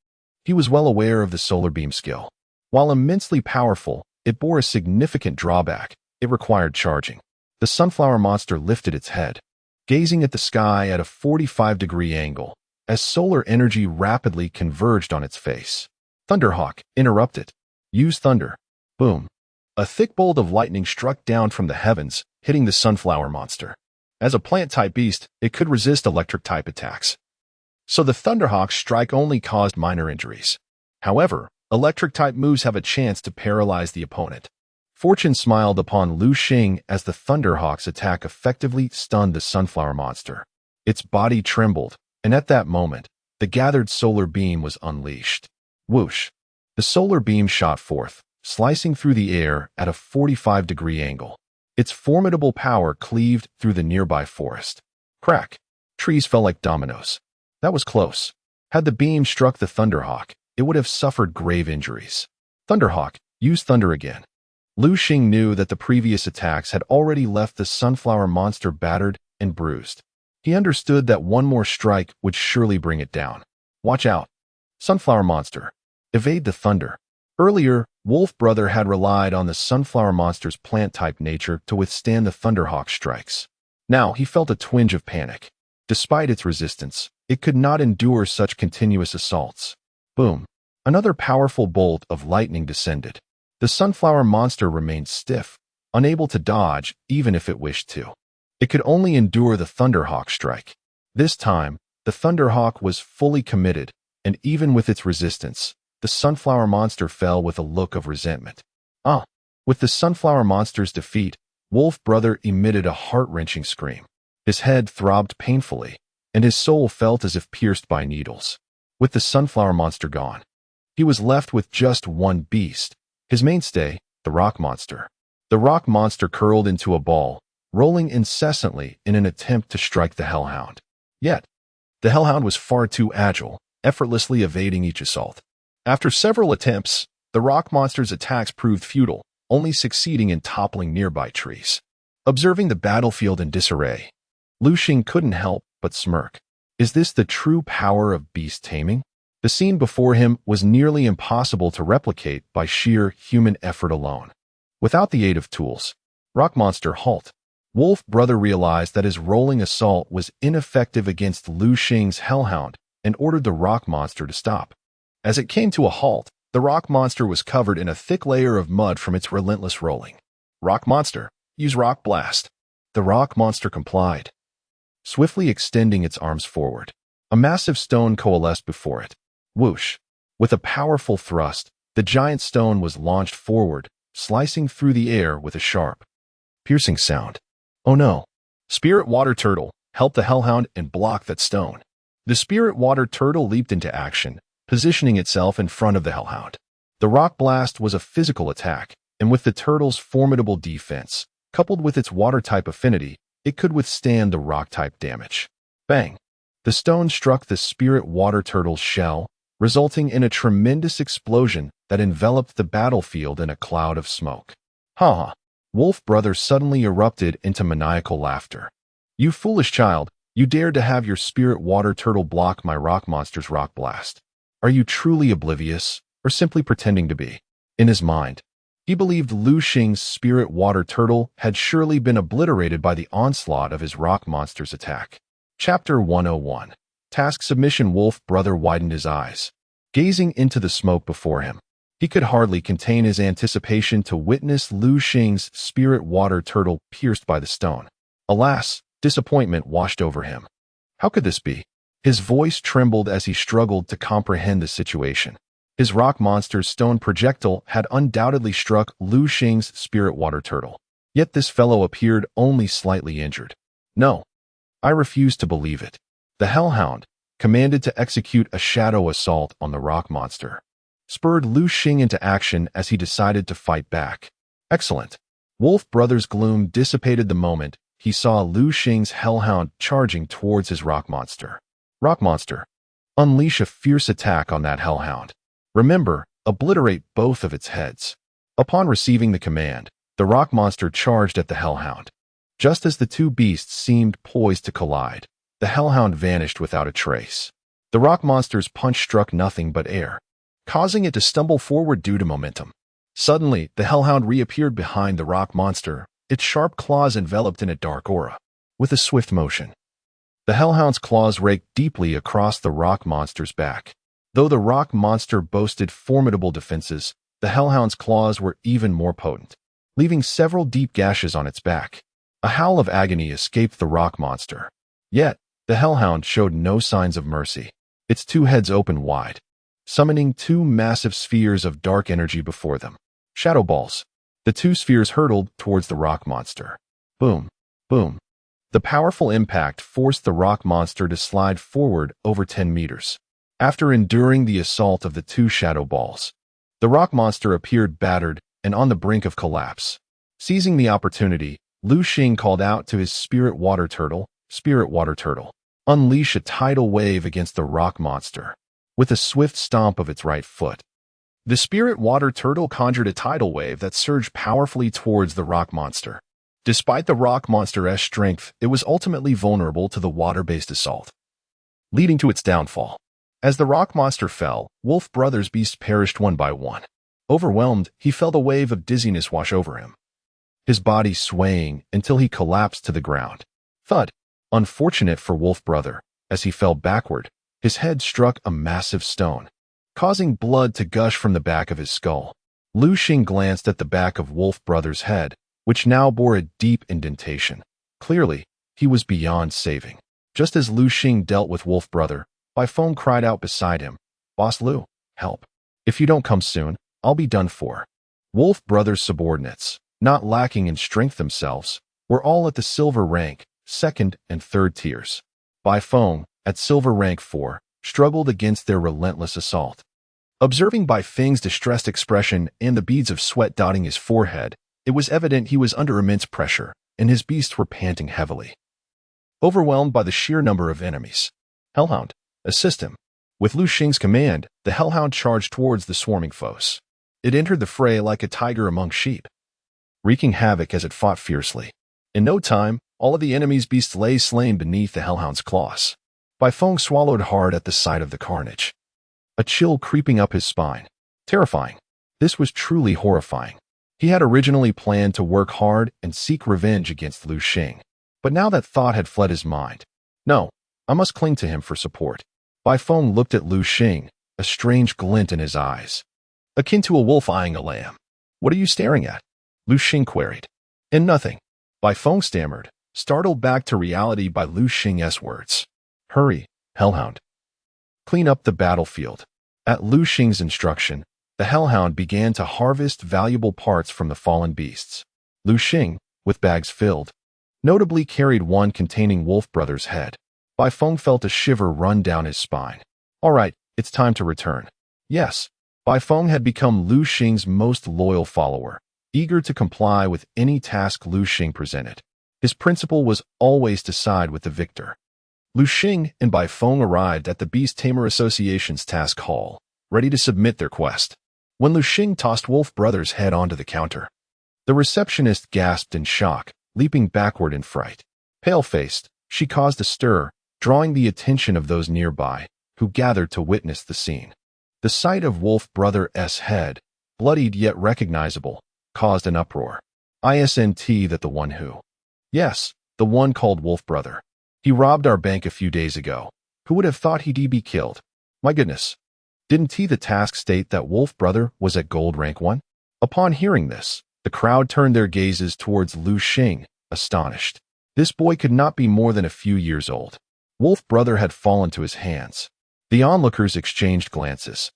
he was well aware of the solar beam skill. While immensely powerful, it bore a significant drawback. It required charging. The Sunflower Monster lifted its head, gazing at the sky at a 45-degree angle, as solar energy rapidly converged on its face. Thunderhawk, interrupt it. Use thunder. Boom. A thick bolt of lightning struck down from the heavens, hitting the Sunflower Monster. As a plant-type beast, it could resist electric-type attacks. So the Thunderhawk's strike only caused minor injuries. However, electric-type moves have a chance to paralyze the opponent. Fortune smiled upon Liu Xing as the Thunderhawk's attack effectively stunned the Sunflower Monster. Its body trembled, and at that moment, the gathered solar beam was unleashed. Whoosh! The solar beam shot forth, slicing through the air at a 45-degree angle. Its formidable power cleaved through the nearby forest. Crack! Trees fell like dominoes. That was close. Had the beam struck the Thunderhawk, it would have suffered grave injuries. Thunderhawk, use thunder again. Liu Xing knew that the previous attacks had already left the Sunflower Monster battered and bruised. He understood that one more strike would surely bring it down. Watch out. Sunflower Monster, evade the thunder. Earlier, Wolf Brother had relied on the Sunflower Monster's plant-type nature to withstand the Thunderhawk's strikes. Now he felt a twinge of panic. Despite its resistance, it could not endure such continuous assaults. Boom! Another powerful bolt of lightning descended. The Sunflower Monster remained stiff, unable to dodge even if it wished to. It could only endure the Thunderhawk strike. This time, the Thunderhawk was fully committed, and even with its resistance, the Sunflower Monster fell with a look of resentment. With the Sunflower Monster's defeat, Wolf Brother emitted a heart-wrenching scream. His head throbbed painfully, and his soul felt as if pierced by needles. With the Sunflower Monster gone, he was left with just one beast, his mainstay, the Rock Monster. The Rock Monster curled into a ball, rolling incessantly in an attempt to strike the Hellhound. Yet, the Hellhound was far too agile, effortlessly evading each assault. After several attempts, the Rock Monster's attacks proved futile, only succeeding in toppling nearby trees. Observing the battlefield in disarray, Liu Xing couldn't help but smirk. Is this the true power of beast taming? The scene before him was nearly impossible to replicate by sheer human effort alone. Without the aid of tools, Rock Monster halt. Wolf Brother realized that his rolling assault was ineffective against Liu Xing's Hellhound and ordered the Rock Monster to stop. As it came to a halt, the Rock Monster was covered in a thick layer of mud from its relentless rolling. Rock Monster, use Rock Blast. The Rock Monster complied, swiftly extending its arms forward. A massive stone coalesced before it. Whoosh! With a powerful thrust, the giant stone was launched forward, slicing through the air with a sharp, piercing sound. Oh no! Spirit Water Turtle, help the Hellhound and block that stone. The Spirit Water Turtle leaped into action, positioning itself in front of the Hellhound. The rock blast was a physical attack, and with the turtle's formidable defense, coupled with its water-type affinity, it could withstand the rock-type damage. Bang! The stone struck the spirit water turtle's shell, resulting in a tremendous explosion that enveloped the battlefield in a cloud of smoke. Ha ha! Wolf Brother suddenly erupted into maniacal laughter. You foolish child, you dared to have your spirit water turtle block my rock monster's rock blast. Are you truly oblivious, or simply pretending to be? In his mind, he believed Liu Xing's spirit water turtle had surely been obliterated by the onslaught of his rock monster's attack. Chapter 101. Task Submission. Wolf Brother widened his eyes, gazing into the smoke before him. He could hardly contain his anticipation to witness Liu Xing's spirit water turtle pierced by the stone. Alas, disappointment washed over him. How could this be? His voice trembled as he struggled to comprehend the situation. His rock monster's stone projectile had undoubtedly struck Liu Xing's spirit water turtle. Yet this fellow appeared only slightly injured. No, I refuse to believe it. The Hellhound, commanded to execute a shadow assault on the rock monster, spurred Liu Xing into action as he decided to fight back. Excellent. Wolf Brother's gloom dissipated the moment he saw Liu Xing's Hellhound charging towards his rock monster. Rock monster, unleash a fierce attack on that Hellhound. Remember, obliterate both of its heads. Upon receiving the command, the rock monster charged at the Hellhound. Just as the two beasts seemed poised to collide, the Hellhound vanished without a trace. The rock monster's punch struck nothing but air, causing it to stumble forward due to momentum. Suddenly, the Hellhound reappeared behind the rock monster, its sharp claws enveloped in a dark aura. With a swift motion, the Hellhound's claws raked deeply across the rock monster's back. Though the rock monster boasted formidable defenses, the Hellhound's claws were even more potent, leaving several deep gashes on its back. A howl of agony escaped the rock monster. Yet, the Hellhound showed no signs of mercy. Its two heads opened wide, summoning two massive spheres of dark energy before them. Shadow balls. The two spheres hurtled towards the rock monster. Boom, boom. The powerful impact forced the rock monster to slide forward over 10 meters. After enduring the assault of the two shadow balls, the rock monster appeared battered and on the brink of collapse. Seizing the opportunity, Liu Xing called out to his spirit water turtle, unleash a tidal wave against the rock monster. With a swift stomp of its right foot, the spirit water turtle conjured a tidal wave that surged powerfully towards the rock monster. Despite the rock monster's strength, it was ultimately vulnerable to the water-based assault, leading to its downfall. As the rock monster fell, Wolf Brother's beasts perished one by one. Overwhelmed, he felt a wave of dizziness wash over him, his body swaying until he collapsed to the ground. Thud! Unfortunate for Wolf Brother, as he fell backward, his head struck a massive stone, causing blood to gush from the back of his skull. Liu Xing glanced at the back of Wolf Brother's head, which now bore a deep indentation. Clearly, he was beyond saving. Just as Liu Xing dealt with Wolf Brother, Bifeng cried out beside him, "Boss Liu, help. If you don't come soon, I'll be done for." Wolf Brother's subordinates, not lacking in strength themselves, were all at the silver rank, second and third tiers. Bifeng, at silver rank 4, struggled against their relentless assault. Observing Bifeng's distressed expression and the beads of sweat dotting his forehead, it was evident he was under immense pressure, and his beasts were panting heavily. Overwhelmed by the sheer number of enemies, Hellhound, assist him. With Liu Xing's command, the Hellhound charged towards the swarming foes. It entered the fray like a tiger among sheep, wreaking havoc as it fought fiercely. In no time, all of the enemy's beasts lay slain beneath the Hellhound's claws. Bifeng swallowed hard at the sight of the carnage, a chill creeping up his spine. Terrifying. This was truly horrifying. He had originally planned to work hard and seek revenge against Liu Xing, but now that thought had fled his mind. No, I must cling to him for support. Bifeng looked at Liu Xing, a strange glint in his eyes, akin to a wolf eyeing a lamb. "What are you staring at?" Liu Xing queried. "And nothing," Bifeng stammered, startled back to reality by Liu Xing's words. "Hurry, Hellhound. Clean up the battlefield." At Liu Xing's instruction, the Hellhound began to harvest valuable parts from the fallen beasts. Liu Xing, with bags filled, notably carried one containing Wolf Brother's head. Bifeng felt a shiver run down his spine. "All right, it's time to return." "Yes." Bai Feng had become Liu Xing's most loyal follower, eager to comply with any task Liu Xing presented. His principle was always to side with the victor. Liu Xing and Bai Feng arrived at the Beast Tamer Association's task hall, ready to submit their quest. When Liu Xing tossed Wolf Brother's head onto the counter, the receptionist gasped in shock, leaping backward in fright. Pale-faced, she caused a stir, drawing the attention of those nearby, who gathered to witness the scene. The sight of Wolf Brother's head, bloodied yet recognizable, caused an uproar. Isn't that the one who? Yes, the one called Wolf Brother. He robbed our bank a few days ago. Who would have thought he'd be killed? My goodness. Didn't the task state that Wolf Brother was at gold rank 1? Upon hearing this, the crowd turned their gazes towards Liu Xing, astonished. This boy could not be more than a few years old. Wolf Brother had fallen to his hands. The onlookers exchanged glances,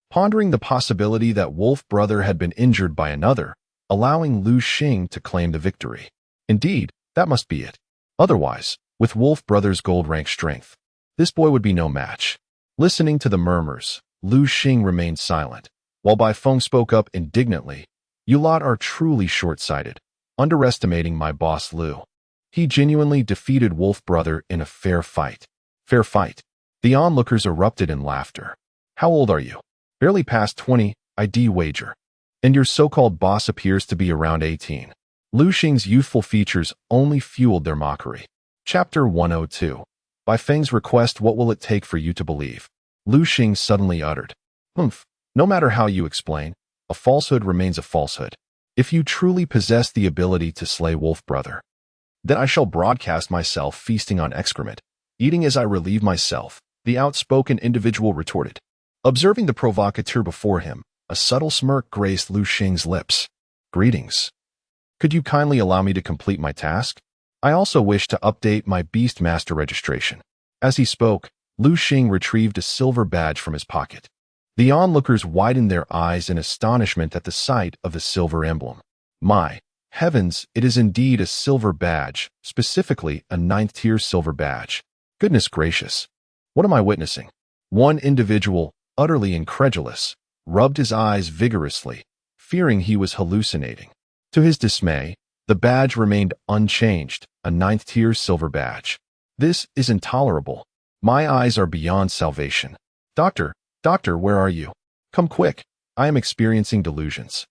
pondering the possibility that Wolf Brother had been injured by another, allowing Liu Xing to claim the victory. Indeed, that must be it. Otherwise, with Wolf Brother's gold rank strength, this boy would be no match. Listening to the murmurs, Liu Xing remained silent, while Bai Feng spoke up indignantly. You lot are truly short-sighted, underestimating my boss Liu. He genuinely defeated Wolf Brother in a fair fight. Fair fight. The onlookers erupted in laughter. How old are you? Barely past 20, I'd wager. And your so-called boss appears to be around 18. Liu Xing's youthful features only fueled their mockery. Chapter 102. Bai Feng's request. What will it take for you to believe? Liu Xing suddenly uttered. Humph. No matter how you explain, a falsehood remains a falsehood. If you truly possess the ability to slay Wolf Brother, then I shall broadcast myself feasting on excrement, eating as I relieve myself, the outspoken individual retorted. Observing the provocateur before him, a subtle smirk graced Liu Xing's lips. Greetings. Could you kindly allow me to complete my task? I also wish to update my Beast Master registration. As he spoke, Liu Xing retrieved a silver badge from his pocket. The onlookers widened their eyes in astonishment at the sight of the silver emblem. My heavens, it is indeed a silver badge, specifically a 9th-tier silver badge. Goodness gracious. What am I witnessing? One individual, utterly incredulous, rubbed his eyes vigorously, fearing he was hallucinating. To his dismay, the badge remained unchanged, a 9th-tier silver badge. This is intolerable. My eyes are beyond salvation. Doctor, where are you? Come quick. I am experiencing delusions.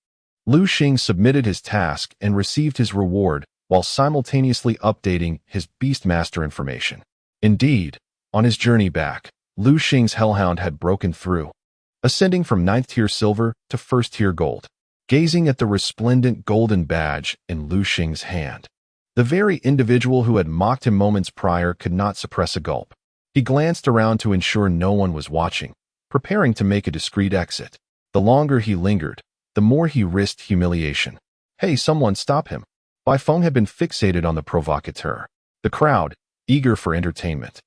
Liu Xing submitted his task and received his reward while simultaneously updating his Beastmaster information. Indeed, on his journey back, Liu Xing's hellhound had broken through, ascending from 9th-tier silver to 1st-tier gold. Gazing at the resplendent golden badge in Liu Xing's hand, the very individual who had mocked him moments prior could not suppress a gulp. He glanced around to ensure no one was watching, preparing to make a discreet exit. The longer he lingered, the more he risked humiliation. Hey, someone stop him. Bai Feng had been fixated on the provocateur. The crowd, eager for entertainment,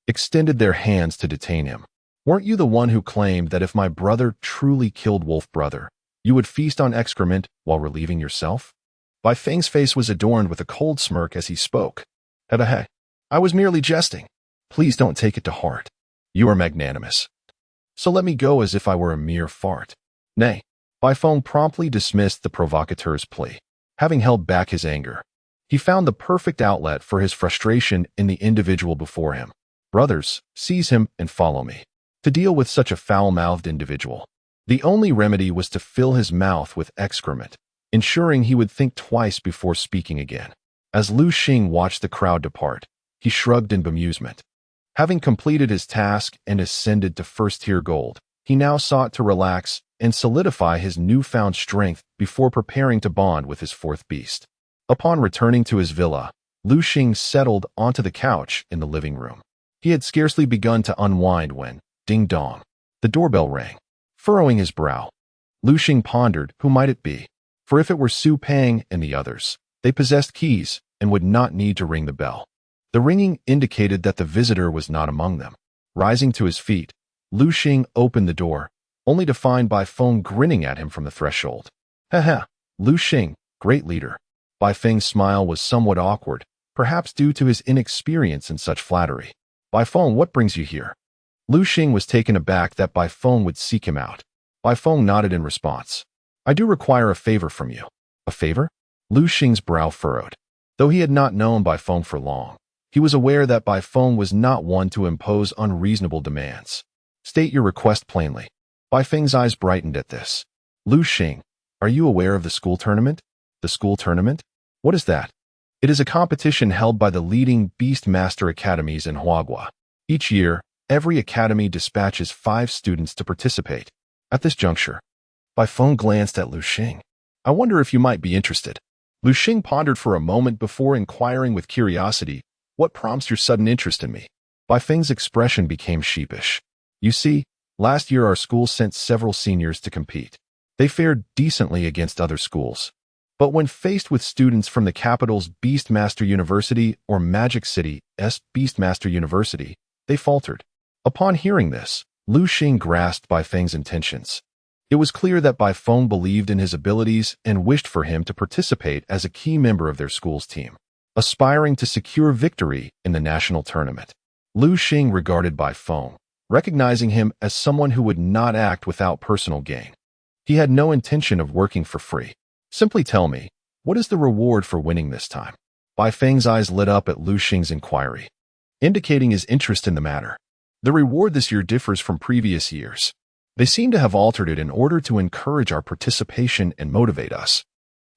extended their hands to detain him. Weren't you the one who claimed that if my brother truly killed Wolf Brother, you would feast on excrement while relieving yourself? Bai Feng's face was adorned with a cold smirk as he spoke. Hey, I was merely jesting. Please don't take it to heart. You are magnanimous. So let me go as if I were a mere fart. Nay. Bai Feng promptly dismissed the provocateur's plea. Having held back his anger, he found the perfect outlet for his frustration in the individual before him. Brothers, seize him and follow me. To deal with such a foul-mouthed individual, the only remedy was to fill his mouth with excrement, ensuring he would think twice before speaking again. As Liu Xing watched the crowd depart, he shrugged in bemusement. Having completed his task and ascended to 1st-tier gold, he now sought to relax and solidify his newfound strength before preparing to bond with his 4th beast. Upon returning to his villa, Liu Xing settled onto the couch in the living room. He had scarcely begun to unwind when, ding-dong, the doorbell rang. Furrowing his brow, Liu Xing pondered who might it be, for if it were Su Pang and the others, they possessed keys and would not need to ring the bell. The ringing indicated that the visitor was not among them. Rising to his feet, Liu Xing opened the door, only to find Bai Feng grinning at him from the threshold. Haha, Liu Xing, great leader. Bai Feng's smile was somewhat awkward, perhaps due to his inexperience in such flattery. Bai Feng, what brings you here? Liu Xing was taken aback that Bai Feng would seek him out. Bai Feng nodded in response. I do require a favor from you. A favor? Liu Xing's brow furrowed. Though he had not known Bai Feng for long, he was aware that Bai Feng was not one to impose unreasonable demands. State your request plainly. Bai Feng's eyes brightened at this. Liu Xing, are you aware of the school tournament? The school tournament? What is that? It is a competition held by the leading Beast Master Academies in Huagua. Each year, every academy dispatches 5 students to participate. At this juncture, Bai Feng glanced at Liu Xing. I wonder if you might be interested. Liu Xing pondered for a moment before inquiring with curiosity, what prompts your sudden interest in me? Bai Feng's expression became sheepish. You see, last year our school sent several seniors to compete. They fared decently against other schools. But when faced with students from the capital's Beastmaster University or Magic City's Beastmaster University, they faltered. Upon hearing this, Liu Xing grasped Bai Feng's intentions. It was clear that Bai Feng believed in his abilities and wished for him to participate as a key member of their school's team, aspiring to secure victory in the national tournament. Liu Xing regarded Bai Feng, recognizing him as someone who would not act without personal gain. He had no intention of working for free. Simply tell me, what is the reward for winning this time? Bai Feng's eyes lit up at Liu Xing's inquiry, indicating his interest in the matter. The reward this year differs from previous years. They seem to have altered it in order to encourage our participation and motivate us.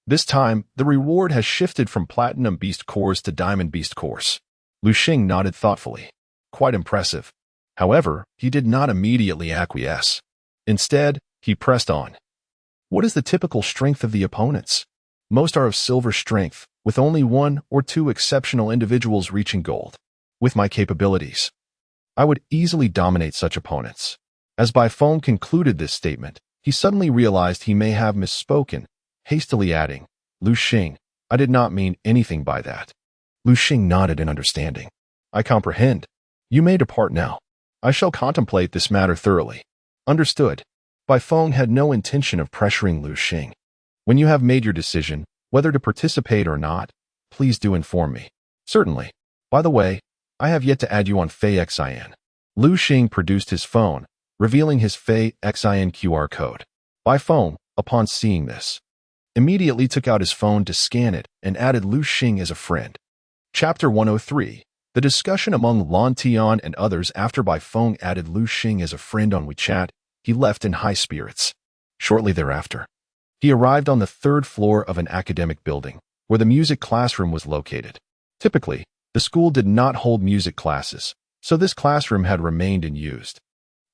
This time, the reward has shifted from Platinum Beast Course to Diamond Beast Course. Liu Xing nodded thoughtfully. Quite impressive. However, he did not immediately acquiesce. Instead, he pressed on. What is the typical strength of the opponents? Most are of silver strength, with only 1 or 2 exceptional individuals reaching gold. With my capabilities, I would easily dominate such opponents. As Bai Feng concluded this statement, he suddenly realized he may have misspoken, hastily adding, Liu Xing, I did not mean anything by that. Liu Xing nodded in understanding. I comprehend. You may depart now. I shall contemplate this matter thoroughly. Understood. Bai Feng had no intention of pressuring Liu Xing. When you have made your decision, whether to participate or not, please do inform me. Certainly. By the way, I have yet to add you on Fei Xin. Liu Xing produced his phone, revealing his Fei Xin QR code. Bai Feng, upon seeing this, immediately took out his phone to scan it and added Liu Xing as a friend. Chapter 103. The discussion among Lan Tian and others after Bai Feng added Liu Xing as a friend on WeChat, he left in high spirits. Shortly thereafter, he arrived on the 3rd floor of an academic building, where the music classroom was located. Typically, the school did not hold music classes, so this classroom had remained unused.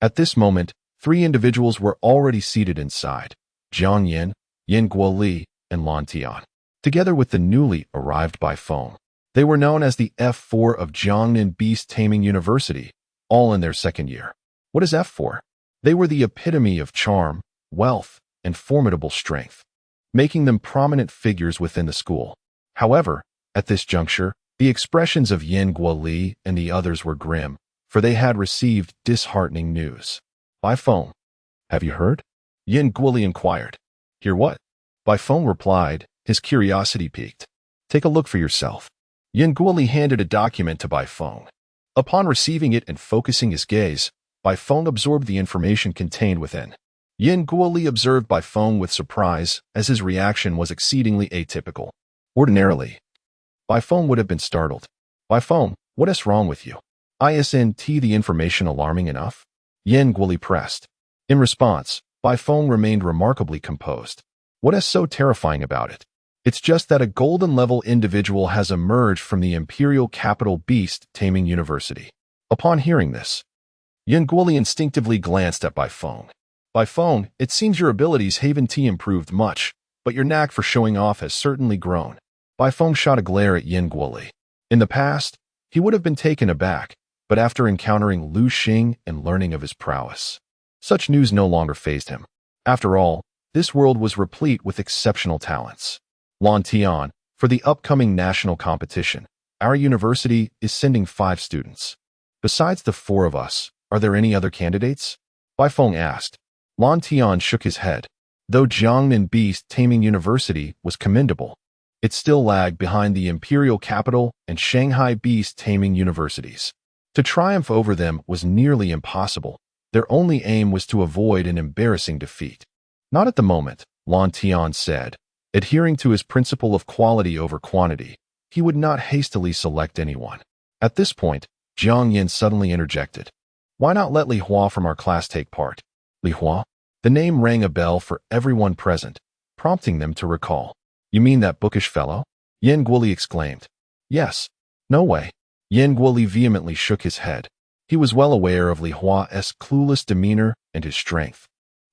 At this moment, 3 individuals were already seated inside: Jiang Yin, Yin Guoli, and Lan Tian. Together with the newly arrived Bai Feng, they were known as the F4 of Jiangnan Beast Taming University, all in their 2nd year. What is F4? They were the epitome of charm, wealth, and formidable strength, making them prominent figures within the school. However, at this juncture, the expressions of Yin Guoli and the others were grim, for they had received disheartening news. Bai Feng, have you heard? Yin Guoli inquired. Hear what? Bai Feng replied, his curiosity piqued. Take a look for yourself. Yin Guoli handed a document to Bai Feng. Upon receiving it and focusing his gaze, Bai Feng absorbed the information contained within. Yin Guoli observed Bai Feng with surprise, as his reaction was exceedingly atypical. Ordinarily, Bai Feng would have been startled. Bai Feng, what is wrong with you? Isn't the information alarming enough? Yin Guoli pressed. In response, Bai Feng remained remarkably composed. What is so terrifying about it? It's just that a golden-level individual has emerged from the imperial capital Beast Taming University. Upon hearing this, Yin Guoli instinctively glanced at Bai Feng. Bai Feng, it seems your abilities haven't improved much, but your knack for showing off has certainly grown. Bai Feng shot a glare at Yin Guoli. In the past, he would have been taken aback, but after encountering Liu Xing and learning of his prowess, such news no longer fazed him. After all, this world was replete with exceptional talents. Lan Tian, for the upcoming national competition, our university is sending 5 students. Besides the 4 of us, are there any other candidates? Bai Feng asked. Lan Tian shook his head. Though Jiangnan Beast Taming University was commendable, it still lagged behind the imperial capital and Shanghai Beast Taming Universities. To triumph over them was nearly impossible, Their only aim was to avoid an embarrassing defeat. Not at the moment, Lan Tian said. Adhering to his principle of quality over quantity, he would not hastily select anyone. At this point, Jiang Yin suddenly interjected. Why not let Li Hua from our class take part? Li Hua? The name rang a bell for everyone present, prompting them to recall. You mean that bookish fellow? Yan Guoli exclaimed. Yes. No way. Yan Guoli vehemently shook his head. He was well aware of Li Hua's clueless demeanor and his strength,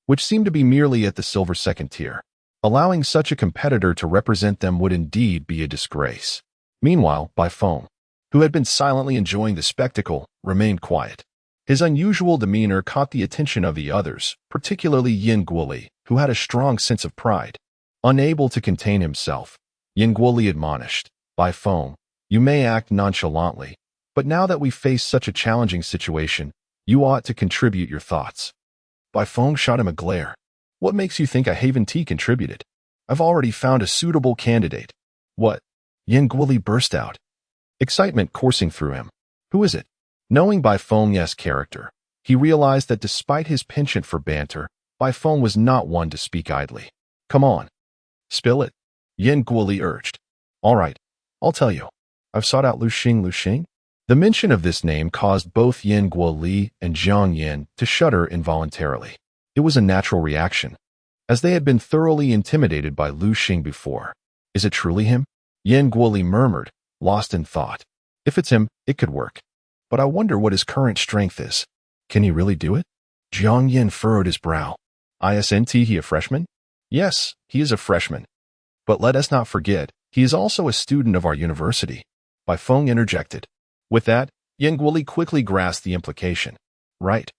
which seemed to be merely at the silver second tier. Allowing such a competitor to represent them would indeed be a disgrace. Meanwhile, Bai Feng, who had been silently enjoying the spectacle, remained quiet. His unusual demeanor caught the attention of the others, particularly Yan Guoli, who had a strong sense of pride. Unable to contain himself, Yan Guoli admonished, Bai Feng, you may act nonchalantly, but now that we face such a challenging situation, you ought to contribute your thoughts. Bai Feng shot him a glare. What makes you think I haven't contributed? I've already found a suitable candidate. What? Yan Guoli burst out, excitement coursing through him. Who is it? Knowing Bai Feng's character, he realized that despite his penchant for banter, Bai Feng was not one to speak idly. Come on. Spill it. Yan Guoli urged. All right, I'll tell you. I've sought out Liu Xing. Liu Xing? The mention of this name caused both Yan Guoli and Jiang Yin to shudder involuntarily. It was a natural reaction, as they had been thoroughly intimidated by Liu Xing before. Is it truly him? Yan Guoli murmured, lost in thought. If it's him, it could work. But I wonder what his current strength is. Can he really do it? Jiang Yin furrowed his brow. Isn't he a freshman? Yes, he is a freshman. But let us not forget, he is also a student of our university. Bai Feng interjected. With that, Yan Guoli quickly grasped the implication. Right.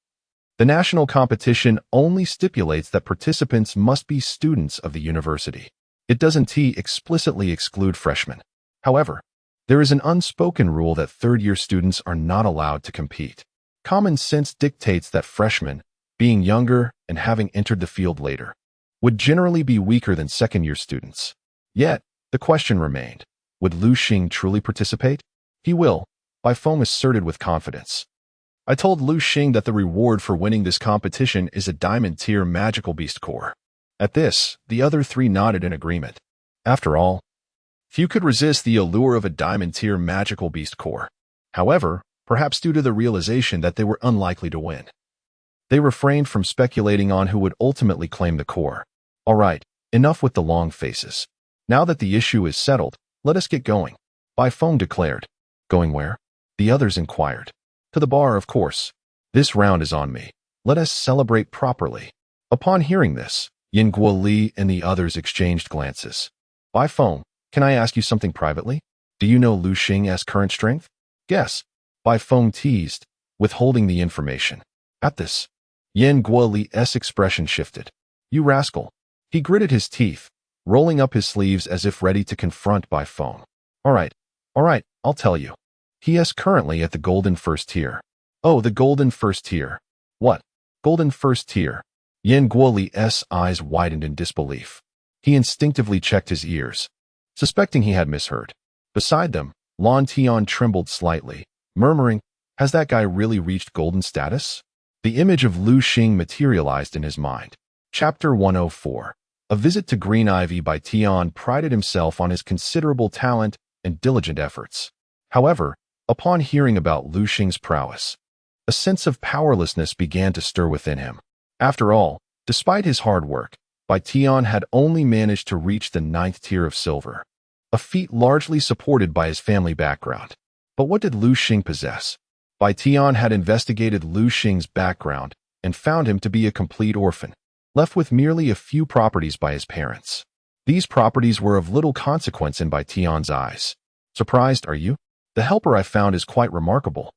The national competition only stipulates that participants must be students of the university. It doesn't explicitly exclude freshmen. However, there is an unspoken rule that third-year students are not allowed to compete. Common sense dictates that freshmen, being younger and having entered the field later, would generally be weaker than second-year students. Yet, the question remained, would Liu Xing truly participate? He will, Bai Feng asserted with confidence. I told Liu Xing that the reward for winning this competition is a diamond-tier magical beast core. At this, the other three nodded in agreement. After all, few could resist the allure of a diamond-tier magical beast core. However, perhaps due to the realization that they were unlikely to win, they refrained from speculating on who would ultimately claim the core. All right, enough with the long faces. Now that the issue is settled, let us get going. Bai Feng declared. Going where? The others inquired. To the bar, of course. This round is on me. Let us celebrate properly. Upon hearing this, Yan Guoli and the others exchanged glances. Bai Feng, can I ask you something privately? Do you know Liu Xing's current strength? Guess. Bai Feng teased, withholding the information. At this, Yan Guoli's expression shifted. You rascal. He gritted his teeth, rolling up his sleeves as if ready to confront Bai Feng. All right, I'll tell you. He is currently at the golden first tier. Oh, the golden first tier. What? Golden first tier. Yan Guoli's eyes widened in disbelief. He instinctively checked his ears, suspecting he had misheard. Beside them, Lan Tian trembled slightly, murmuring, has that guy really reached golden status? The image of Liu Xing materialized in his mind. Chapter 104. A Visit to Green Ivy by Tian prided himself on his considerable talent and diligent efforts. However, upon hearing about Liu Xing's prowess, a sense of powerlessness began to stir within him. After all, despite his hard work, Bai Tian had only managed to reach the 9th tier of silver, a feat largely supported by his family background. But what did Liu Xing possess? Bai Tian had investigated Liu Xing's background and found him to be a complete orphan, left with merely a few properties by his parents. These properties were of little consequence in Bai Tian's eyes. Surprised, are you? The helper I found is quite remarkable.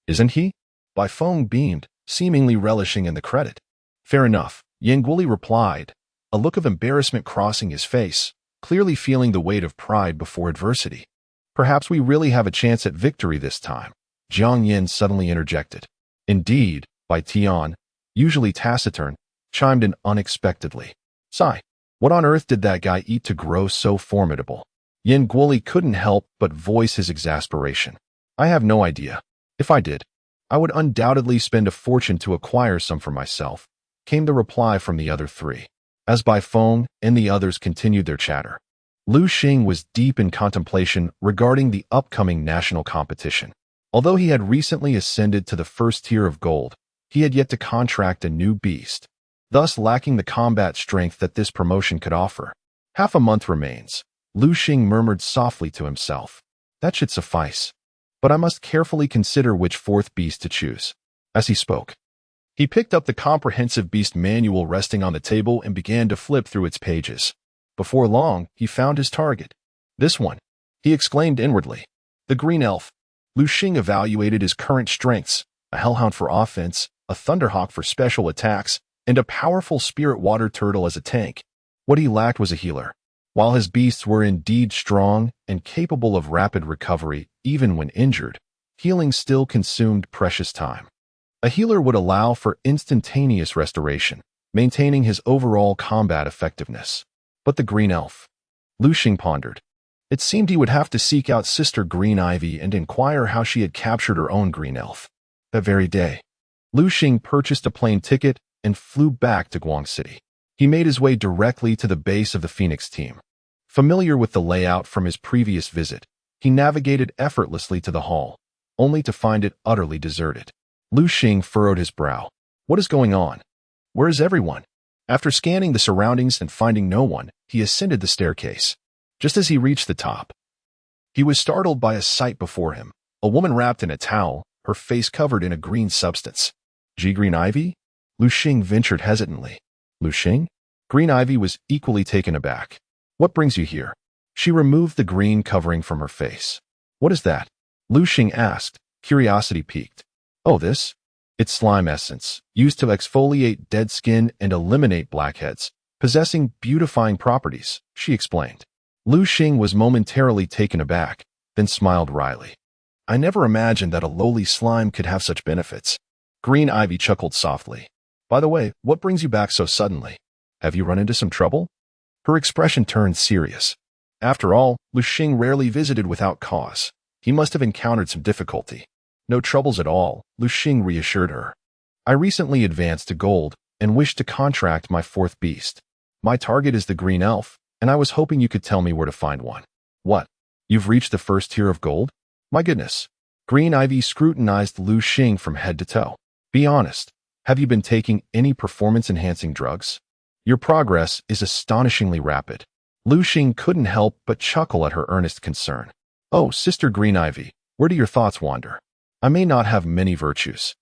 Isn't he? Bai Feng beamed, seemingly relishing in the credit. Fair enough, Yan Guoli replied, a look of embarrassment crossing his face, clearly feeling the weight of pride before adversity. Perhaps we really have a chance at victory this time, Jiang Yin suddenly interjected. Indeed, Bai Tian, usually taciturn, chimed in unexpectedly. Sigh, what on earth did that guy eat to grow so formidable? Yan Guoli couldn't help but voice his exasperation. I have no idea. If I did, I would undoubtedly spend a fortune to acquire some for myself, came the reply from the other three. As Bai Feng and the others continued their chatter, Liu Xing was deep in contemplation regarding the upcoming national competition. Although he had recently ascended to the first tier of gold, he had yet to contract a new beast, thus lacking the combat strength that this promotion could offer. Half a month remains. Liu Xing murmured softly to himself. That should suffice. But I must carefully consider which fourth beast to choose. As he spoke, he picked up the comprehensive beast manual resting on the table and began to flip through its pages. Before long, he found his target. This one, he exclaimed inwardly. The green elf. Liu Xing evaluated his current strengths, a hellhound for offense, a thunderhawk for special attacks, and a powerful spirit water turtle as a tank. What he lacked was a healer. While his beasts were indeed strong and capable of rapid recovery even when injured, healing still consumed precious time. A healer would allow for instantaneous restoration, maintaining his overall combat effectiveness. But the green elf? Liu Xing pondered. It seemed he would have to seek out Sister Green Ivy and inquire how she had captured her own green elf. That very day, Liu Xing purchased a plane ticket and flew back to Guang City. He made his way directly to the base of the Phoenix team. Familiar with the layout from his previous visit, he navigated effortlessly to the hall, only to find it utterly deserted. Liu Xing furrowed his brow. What is going on? Where is everyone? After scanning the surroundings and finding no one, he ascended the staircase. Just as he reached the top, he was startled by a sight before him. A woman wrapped in a towel, her face covered in a green substance. Green Ivy? Liu Xing ventured hesitantly. Liu Xing? Green Ivy was equally taken aback. What brings you here? She removed the green covering from her face. What is that? Liu Xing asked, curiosity piqued. Oh, this? It's slime essence, used to exfoliate dead skin and eliminate blackheads, possessing beautifying properties, she explained. Liu Xing was momentarily taken aback, then smiled wryly. I never imagined that a lowly slime could have such benefits. Green Ivy chuckled softly. By the way, what brings you back so suddenly? Have you run into some trouble? Her expression turned serious. After all, Liu Xing rarely visited without cause. He must have encountered some difficulty. No troubles at all, Liu Xing reassured her. I recently advanced to gold and wish to contract my fourth beast. My target is the green elf, and I was hoping you could tell me where to find one. What? You've reached the first tier of gold? My goodness. Green Ivy scrutinized Liu Xing from head to toe. Be honest. Have you been taking any performance-enhancing drugs? Your progress is astonishingly rapid. Liu Xing couldn't help but chuckle at her earnest concern. Oh, Sister Green Ivy, where do your thoughts wander? I may not have many virtues,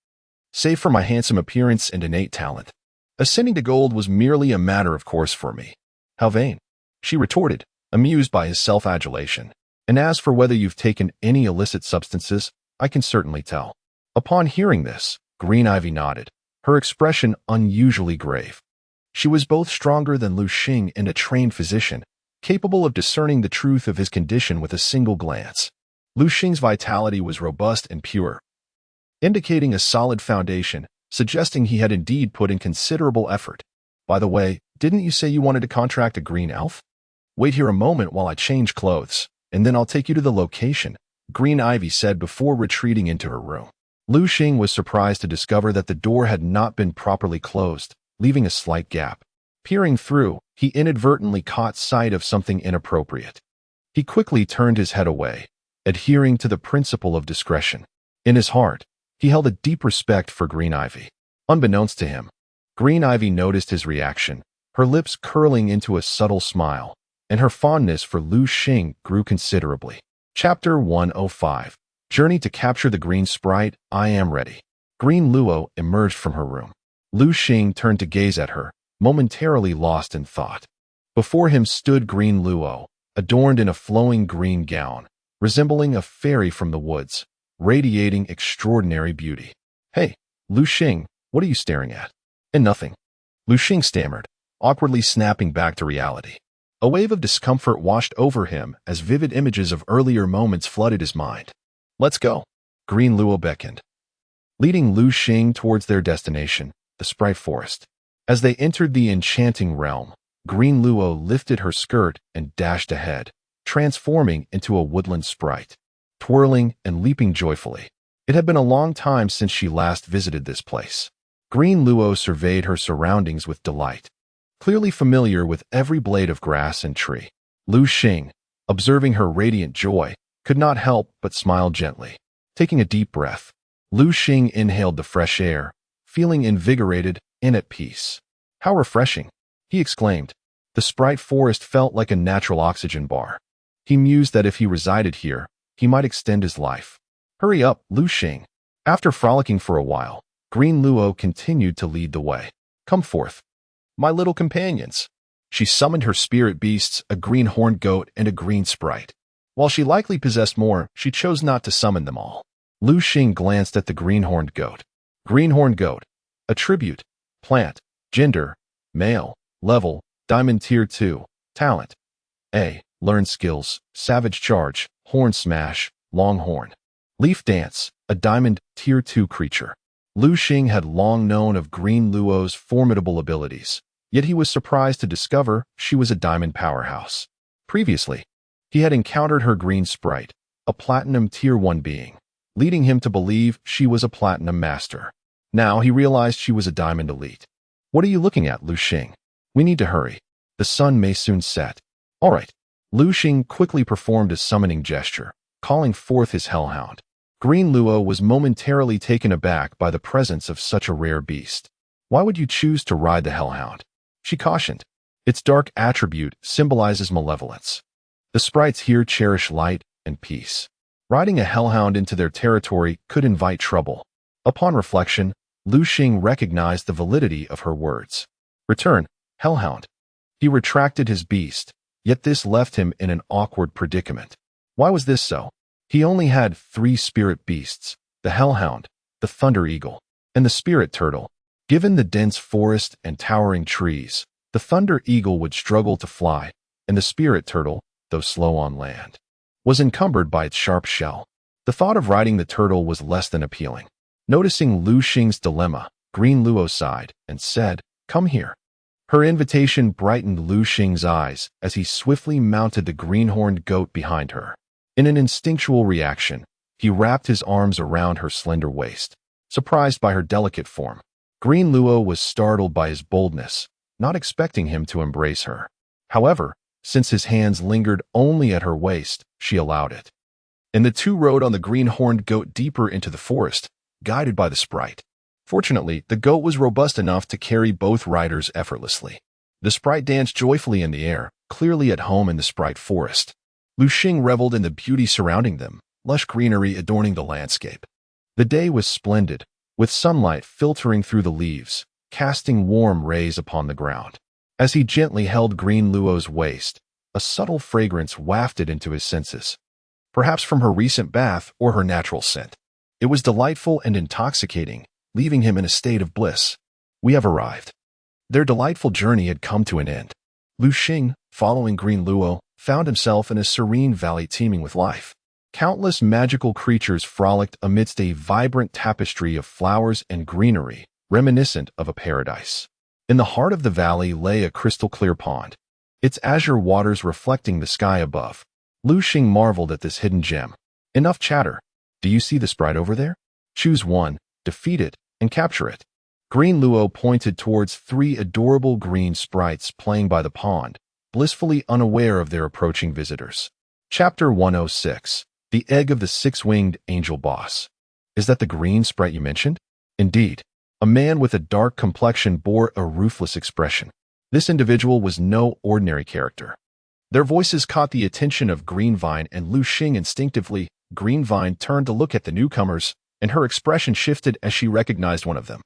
save for my handsome appearance and innate talent. Ascending to gold was merely a matter of course for me. How vain, she retorted, amused by his self-adulation. And as for whether you've taken any illicit substances, I can certainly tell. Upon hearing this, Green Ivy nodded, her expression unusually grave. She was both stronger than Liu Xing and a trained physician, capable of discerning the truth of his condition with a single glance. Liu Xing's vitality was robust and pure, indicating a solid foundation, suggesting he had indeed put in considerable effort. By the way, didn't you say you wanted to contract a green elf? Wait here a moment while I change clothes, and then I'll take you to the location, Green Ivy said before retreating into her room. Liu Xing was surprised to discover that the door had not been properly closed, leaving a slight gap. Peering through, he inadvertently caught sight of something inappropriate. He quickly turned his head away, adhering to the principle of discretion. In his heart, he held a deep respect for Green Ivy. Unbeknownst to him, Green Ivy noticed his reaction, her lips curling into a subtle smile, and her fondness for Liu Xing grew considerably. Chapter 105. Journey to capture the green sprite, I am ready. Green Luo emerged from her room. Liu Xing turned to gaze at her, momentarily lost in thought. Before him stood Green Luo, adorned in a flowing green gown, resembling a fairy from the woods, radiating extraordinary beauty. Hey, Liu Xing, what are you staring at? And nothing. Liu Xing stammered, awkwardly snapping back to reality. A wave of discomfort washed over him as vivid images of earlier moments flooded his mind. Let's go. Green Luo beckoned, leading Liu Xing towards their destination, the Sprite Forest. As they entered the enchanting realm, Green Luo lifted her skirt and dashed ahead, transforming into a woodland sprite, twirling and leaping joyfully. It had been a long time since she last visited this place. Green Luo surveyed her surroundings with delight, clearly familiar with every blade of grass and tree. Liu Xing, observing her radiant joy, could not help but smile gently. Taking a deep breath, Liu Xing inhaled the fresh air, feeling invigorated and at peace. "How refreshing," he exclaimed. The Sprite Forest felt like a natural oxygen bar. He mused that if he resided here, he might extend his life. "Hurry up, Liu Xing." After frolicking for a while, Green Luo continued to lead the way. "Come forth, my little companions." She summoned her spirit beasts, a green horned goat and a green sprite. While she likely possessed more, she chose not to summon them all. Liu Xing glanced at the green horned goat. Green horned goat. Attribute: plant. Gender: male. Level: Diamond Tier 2. Talent: A. Learn skills: Savage Charge, Horn Smash, Long Horn. Leaf Dance: a Diamond Tier 2 creature. Liu Xing had long known of Green Luo's formidable abilities, yet he was surprised to discover she was a diamond powerhouse. Previously, he had encountered her green sprite, a Platinum Tier 1 being, leading him to believe she was a Platinum Master. Now he realized she was a Diamond Elite. "What are you looking at, Liu Xing? We need to hurry. The sun may soon set." "All right." Liu Xing quickly performed a summoning gesture, calling forth his hellhound. Green Luo was momentarily taken aback by the presence of such a rare beast. "Why would you choose to ride the hellhound?" she cautioned. "Its dark attribute symbolizes malevolence. The sprites here cherish light and peace. Riding a hellhound into their territory could invite trouble." Upon reflection, Liu Xing recognized the validity of her words. "Return, hellhound." He retracted his beast, yet this left him in an awkward predicament. Why was this so? He only had 3 spirit beasts: the hellhound, the thunder eagle, and the spirit turtle. Given the dense forest and towering trees, the thunder eagle would struggle to fly, and the spirit turtle, though slow on land, was encumbered by its sharp shell. The thought of riding the turtle was less than appealing. Noticing Liu Xing's dilemma, Green Luo sighed and said, "Come here." Her invitation brightened Liu Xing's eyes as he swiftly mounted the green-horned goat behind her. In an instinctual reaction, he wrapped his arms around her slender waist, surprised by her delicate form. Green Luo was startled by his boldness, not expecting him to embrace her. However, since his hands lingered only at her waist, she allowed it. And the two rode on the green-horned goat deeper into the forest, guided by the sprite. Fortunately, the goat was robust enough to carry both riders effortlessly. The sprite danced joyfully in the air, clearly at home in the sprite forest. Liu Xing reveled in the beauty surrounding them, lush greenery adorning the landscape. The day was splendid, with sunlight filtering through the leaves, casting warm rays upon the ground. As he gently held Green Luo's waist, a subtle fragrance wafted into his senses, perhaps from her recent bath or her natural scent. It was delightful and intoxicating, leaving him in a state of bliss. "We have arrived." Their delightful journey had come to an end. Liu Xing, following Green Luo, found himself in a serene valley teeming with life. Countless magical creatures frolicked amidst a vibrant tapestry of flowers and greenery, reminiscent of a paradise. In the heart of the valley lay a crystal-clear pond, its azure waters reflecting the sky above. Liu Xing marveled at this hidden gem. "Enough chatter. Do you see the sprite over there? Choose one, defeat it, and capture it." Green Luo pointed towards 3 adorable green sprites playing by the pond, blissfully unaware of their approaching visitors. Chapter 106. The Egg of the Six-Winged Angel Boss. "Is that the green sprite you mentioned?" Indeed. A man with a dark complexion bore a ruthless expression. This individual was no ordinary character. Their voices caught the attention of Greenvine and Liu Xing instinctively. Greenvine turned to look at the newcomers, and her expression shifted as she recognized one of them.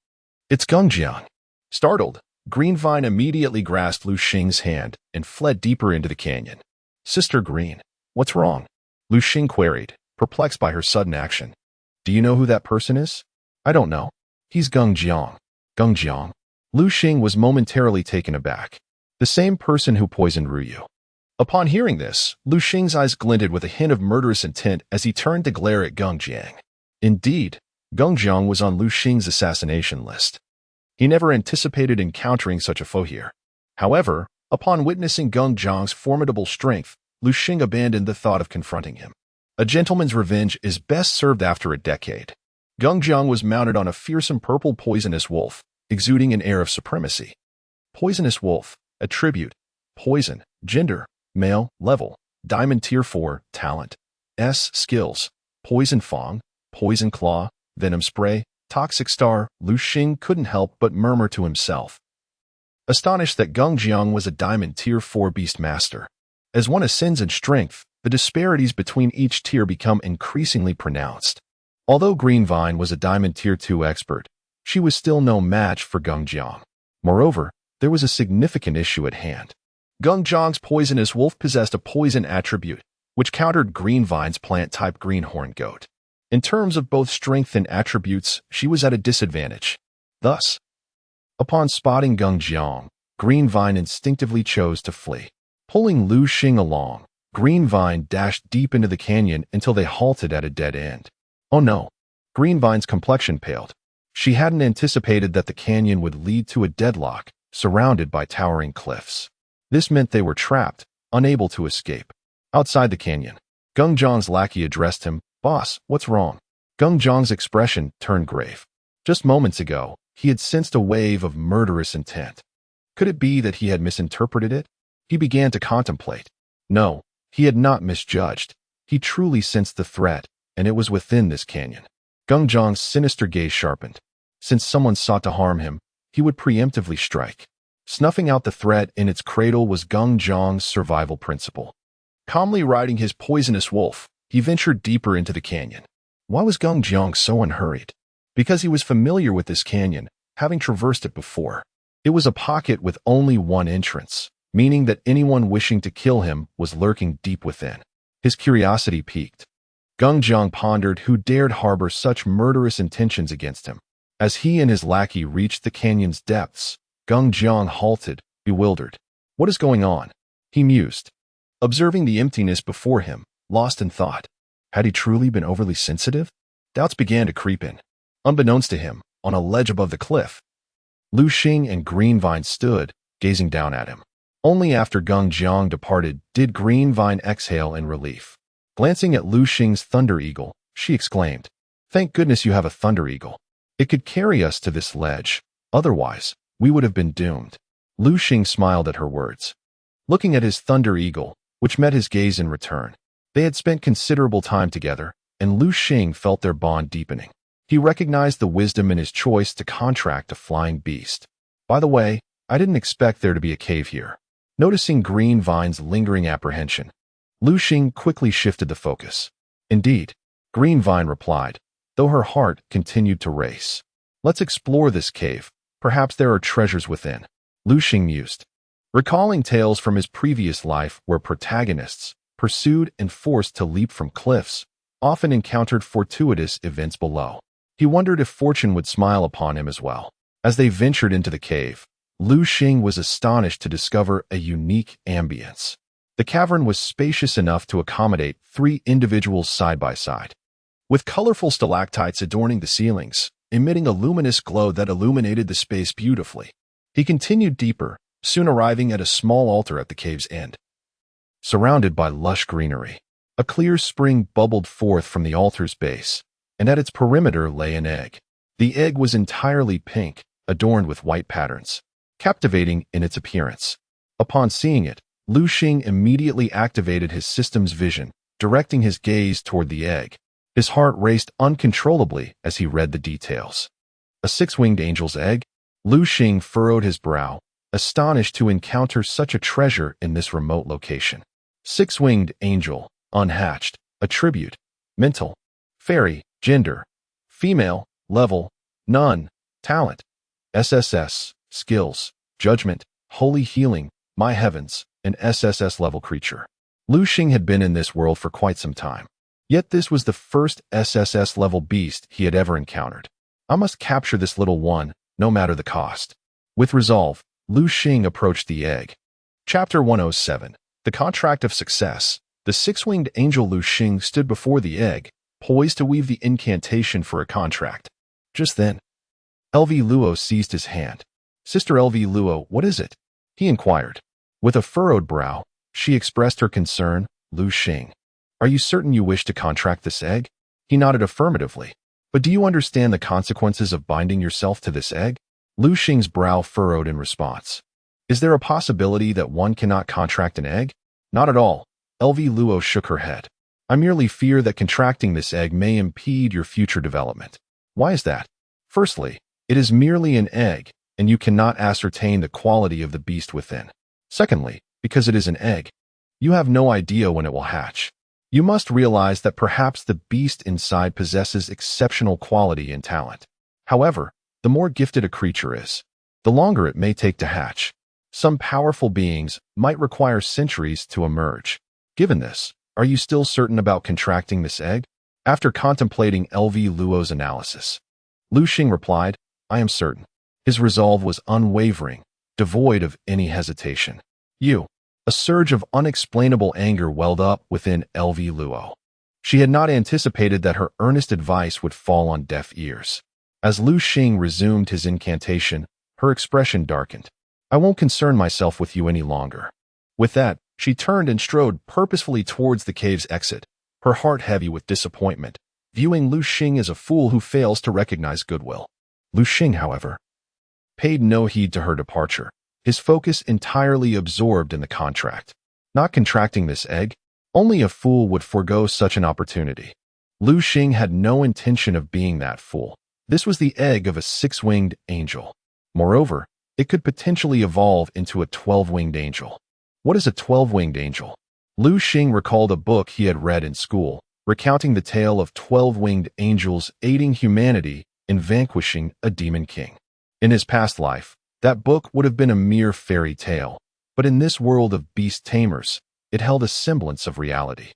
"It's Gengjiang." Startled, Greenvine immediately grasped Liu Xing's hand and fled deeper into the canyon. "Sister Green, what's wrong?" Liu Xing queried, perplexed by her sudden action. "Do you know who that person is?" "I don't know. He's Gengjiang." "Gengjiang?" Liu Xing was momentarily taken aback. "The same person who poisoned Ruyu." Upon hearing this, Liu Xing's eyes glinted with a hint of murderous intent as he turned to glare at Gengjiang. Indeed, Gengjiang was on Liu Xing's assassination list. He never anticipated encountering such a foe here. However, upon witnessing Gengjiang's formidable strength, Liu Xing abandoned the thought of confronting him. A gentleman's revenge is best served after a decade. Gengjiang was mounted on a fearsome purple poisonous wolf, exuding an air of supremacy. Poisonous wolf, attribute, poison, gender, male, level, diamond tier 4, talent, S, skills, poison fang, poison claw, venom spray, toxic star. Liu Xing couldn't help but murmur to himself, astonished that Gengjiang was a diamond tier 4 beast master. As one ascends in strength, the disparities between each tier become increasingly pronounced. Although Green Vine was a diamond tier 2 expert, she was still no match for Gengjiang. Moreover, there was a significant issue at hand. Gengjiang's poisonous wolf possessed a poison attribute, which countered Green Vine's plant-type greenhorn goat. In terms of both strength and attributes, she was at a disadvantage. Thus, upon spotting Gengjiang, Green Vine instinctively chose to flee. Pulling Liu Xing along, Green Vine dashed deep into the canyon until they halted at a dead end. Oh no! Green Vine's complexion paled. She hadn't anticipated that the canyon would lead to a deadlock, surrounded by towering cliffs. This meant they were trapped, unable to escape. Outside the canyon, Gengjiang's lackey addressed him. "Boss, what's wrong?" Gengjiang's expression turned grave. Just moments ago, he had sensed a wave of murderous intent. Could it be that he had misinterpreted it? He began to contemplate. No, he had not misjudged. He truly sensed the threat, and it was within this canyon. Gengjiang's sinister gaze sharpened. Since someone sought to harm him, he would preemptively strike. Snuffing out the threat in its cradle was Gengjiang's survival principle. Calmly riding his poisonous wolf, he ventured deeper into the canyon. Why was Gengjiang so unhurried? Because he was familiar with this canyon, having traversed it before. It was a pocket with only one entrance, meaning that anyone wishing to kill him was lurking deep within. His curiosity piqued. Gengjiang pondered who dared harbor such murderous intentions against him. As he and his lackey reached the canyon's depths, Gengjiang halted, bewildered. What is going on? He mused, observing the emptiness before him, lost in thought. Had he truly been overly sensitive? Doubts began to creep in. Unbeknownst to him, on a ledge above the cliff, Liu Xing and Green Vine stood, gazing down at him. Only after Gengjiang departed did Green Vine exhale in relief. Glancing at Liu Xing's Thunder Eagle, she exclaimed, "Thank goodness you have a Thunder Eagle. It could carry us to this ledge. Otherwise, we would have been doomed." Liu Xing smiled at her words. Looking at his Thunder Eagle, which met his gaze in return, they had spent considerable time together, and Liu Xing felt their bond deepening. He recognized the wisdom in his choice to contract a flying beast. "By the way, I didn't expect there to be a cave here." Noticing Green Vine's lingering apprehension, Liu Xing quickly shifted the focus. "Indeed," Green Vine replied, though her heart continued to race. "Let's explore this cave. Perhaps there are treasures within." Liu Xing mused, recalling tales from his previous life where protagonists, pursued and forced to leap from cliffs, often encountered fortuitous events below. He wondered if fortune would smile upon him as well. As they ventured into the cave, Liu Xing was astonished to discover a unique ambience. The cavern was spacious enough to accommodate 3 individuals side by side, with colorful stalactites adorning the ceilings, emitting a luminous glow that illuminated the space beautifully. He continued deeper, soon arriving at a small altar at the cave's end. Surrounded by lush greenery, a clear spring bubbled forth from the altar's base, and at its perimeter lay an egg. The egg was entirely pink, adorned with white patterns, captivating in its appearance. Upon seeing it, Liu Xing immediately activated his system's vision, directing his gaze toward the egg. His heart raced uncontrollably as he read the details. A 6-winged angel's egg? Liu Xing furrowed his brow, astonished to encounter such a treasure in this remote location. 6-winged angel, unhatched, attribute, mental, fairy, gender, female, level, none, talent, SSS, skills, judgment, holy healing, my heavens, an SSS level creature. Liu Xing had been in this world for quite some time. Yet this was the first SSS level beast he had ever encountered. I must capture this little one, no matter the cost. With resolve, Liu Xing approached the egg. Chapter 107, The Contract of Success. The 6-winged angel Liu Xing stood before the egg, poised to weave the incantation for a contract. Just then, LV Luo seized his hand. "Sister LV Luo, what is it?" he inquired. With a furrowed brow, she expressed her concern. "Liu Xing, are you certain you wish to contract this egg?" He nodded affirmatively. But do you understand the consequences of binding yourself to this egg? Liu Xing's brow furrowed in response. Is there a possibility that one cannot contract an egg? Not at all. Luo shook her head. I merely fear that contracting this egg may impede your future development. Why is that? Firstly, it is merely an egg, and you cannot ascertain the quality of the beast within. Secondly, because it is an egg, you have no idea when it will hatch. You must realize that perhaps the beast inside possesses exceptional quality and talent. However, the more gifted a creature is, the longer it may take to hatch. Some powerful beings might require centuries to emerge. Given this, are you still certain about contracting this egg? After contemplating Luo's analysis, Liu Xing replied, I am certain. His resolve was unwavering, devoid of any hesitation. A surge of unexplainable anger welled up within Luo. She had not anticipated that her earnest advice would fall on deaf ears. As Liu Xing resumed his incantation, her expression darkened. I won't concern myself with you any longer. With that, she turned and strode purposefully towards the cave's exit, her heart heavy with disappointment, viewing Liu Xing as a fool who fails to recognize goodwill. Liu Xing, however, paid no heed to her departure, his focus entirely absorbed in the contract. Not contracting this egg, only a fool would forego such an opportunity. Liu Xing had no intention of being that fool. This was the egg of a 6-winged angel. Moreover, it could potentially evolve into a 12-winged angel. What is a 12-winged angel? Liu Xing recalled a book he had read in school, recounting the tale of 12-winged angels aiding humanity in vanquishing a demon king. In his past life, that book would have been a mere fairy tale, but in this world of beast tamers, it held a semblance of reality.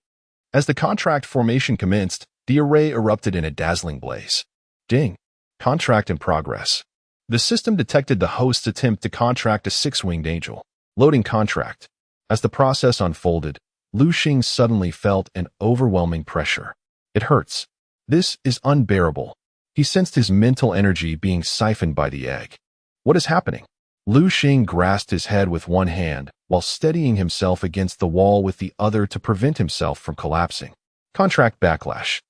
As the contract formation commenced, the array erupted in a dazzling blaze. Ding! Contract in progress. The system detected the host's attempt to contract a 6-winged angel. Loading contract. As the process unfolded, Liu Xing suddenly felt an overwhelming pressure. It hurts. This is unbearable. He sensed his mental energy being siphoned by the egg. What is happening? Liu Xing grasped his head with one hand while steadying himself against the wall with the other to prevent himself from collapsing. Contract backlash.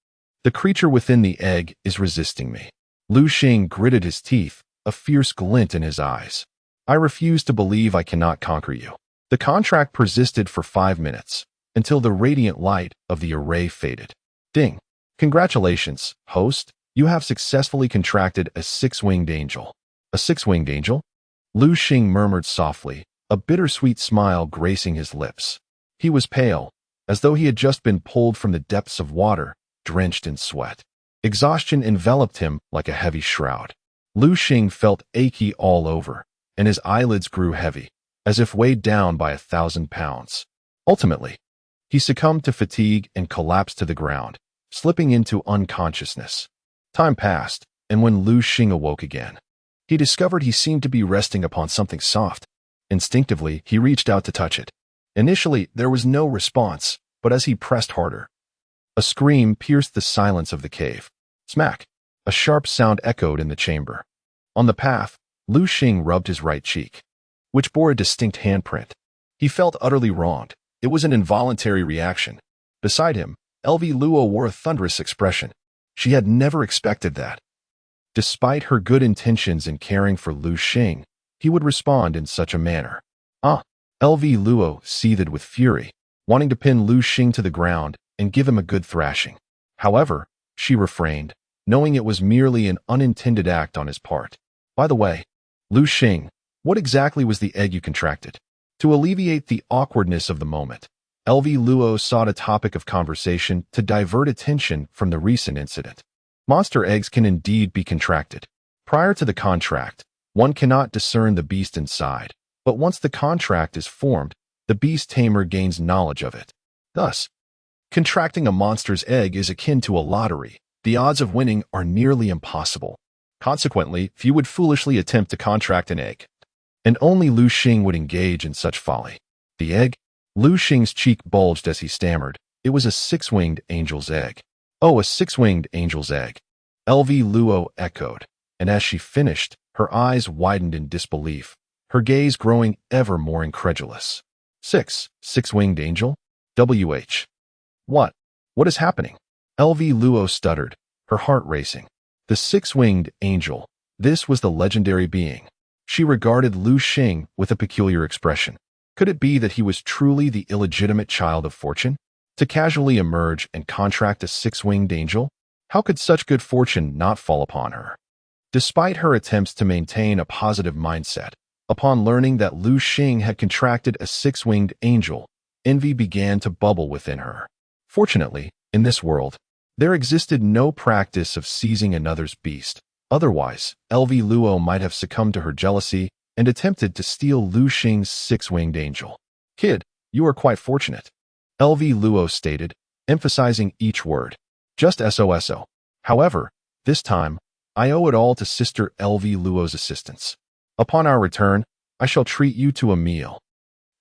The creature within the egg is resisting me. Liu Xing gritted his teeth, a fierce glint in his eyes. I refuse to believe I cannot conquer you. The contract persisted for 5 minutes, until the radiant light of the array faded. Ding! Congratulations, host. You have successfully contracted a 6-winged angel. A 6-winged angel? Liu Xing murmured softly, a bittersweet smile gracing his lips. He was pale, as though he had just been pulled from the depths of water, drenched in sweat. Exhaustion enveloped him like a heavy shroud. Liu Xing felt achy all over, and his eyelids grew heavy, as if weighed down by 1,000 pounds. Ultimately, he succumbed to fatigue and collapsed to the ground, slipping into unconsciousness. Time passed, and when Liu Xing awoke again, he discovered he seemed to be resting upon something soft. Instinctively, he reached out to touch it. Initially, there was no response, but as he pressed harder, a scream pierced the silence of the cave. Smack! A sharp sound echoed in the chamber. On the path, Liu Xing rubbed his right cheek, which bore a distinct handprint. He felt utterly wronged. It was an involuntary reaction. Beside him, Luo wore a thunderous expression. She had never expected that. Despite her good intentions in caring for Liu Xing, he would respond in such a manner. Luo seethed with fury, wanting to pin Liu Xing to the ground and give him a good thrashing. However, she refrained, knowing it was merely an unintended act on his part. By the way, Liu Xing, what exactly was the egg you contracted? To alleviate the awkwardness of the moment, Luo sought a topic of conversation to divert attention from the recent incident. Monster eggs can indeed be contracted. Prior to the contract, one cannot discern the beast inside, but once the contract is formed, the beast tamer gains knowledge of it. Thus, contracting a monster's egg is akin to a lottery. The odds of winning are nearly impossible. Consequently, few would foolishly attempt to contract an egg, and only Liu Xing would engage in such folly. The egg? Liu Xing's cheek bulged as he stammered. It was a 6-winged angel's egg. Oh, a 6-winged angel's egg. Luo echoed, and as she finished, her eyes widened in disbelief, her gaze growing ever more incredulous. 6-winged angel? WH. What is happening? Luo stuttered, her heart racing. The six-winged angel. This was the legendary being. She regarded Liu Xing with a peculiar expression. Could it be that he was truly the illegitimate child of fortune? To casually emerge and contract a six-winged angel? How could such good fortune not fall upon her? Despite her attempts to maintain a positive mindset, upon learning that Liu Xing had contracted a six-winged angel, envy began to bubble within her. Fortunately, in this world, there existed no practice of seizing another's beast. Otherwise, Luo might have succumbed to her jealousy and attempted to steal Liu Xing's six-winged angel. "Kid, you are quite fortunate," Luo stated, emphasizing each word. "Just SOSO. However, this time, I owe it all to Sister Luo's assistance. Upon our return, I shall treat you to a meal."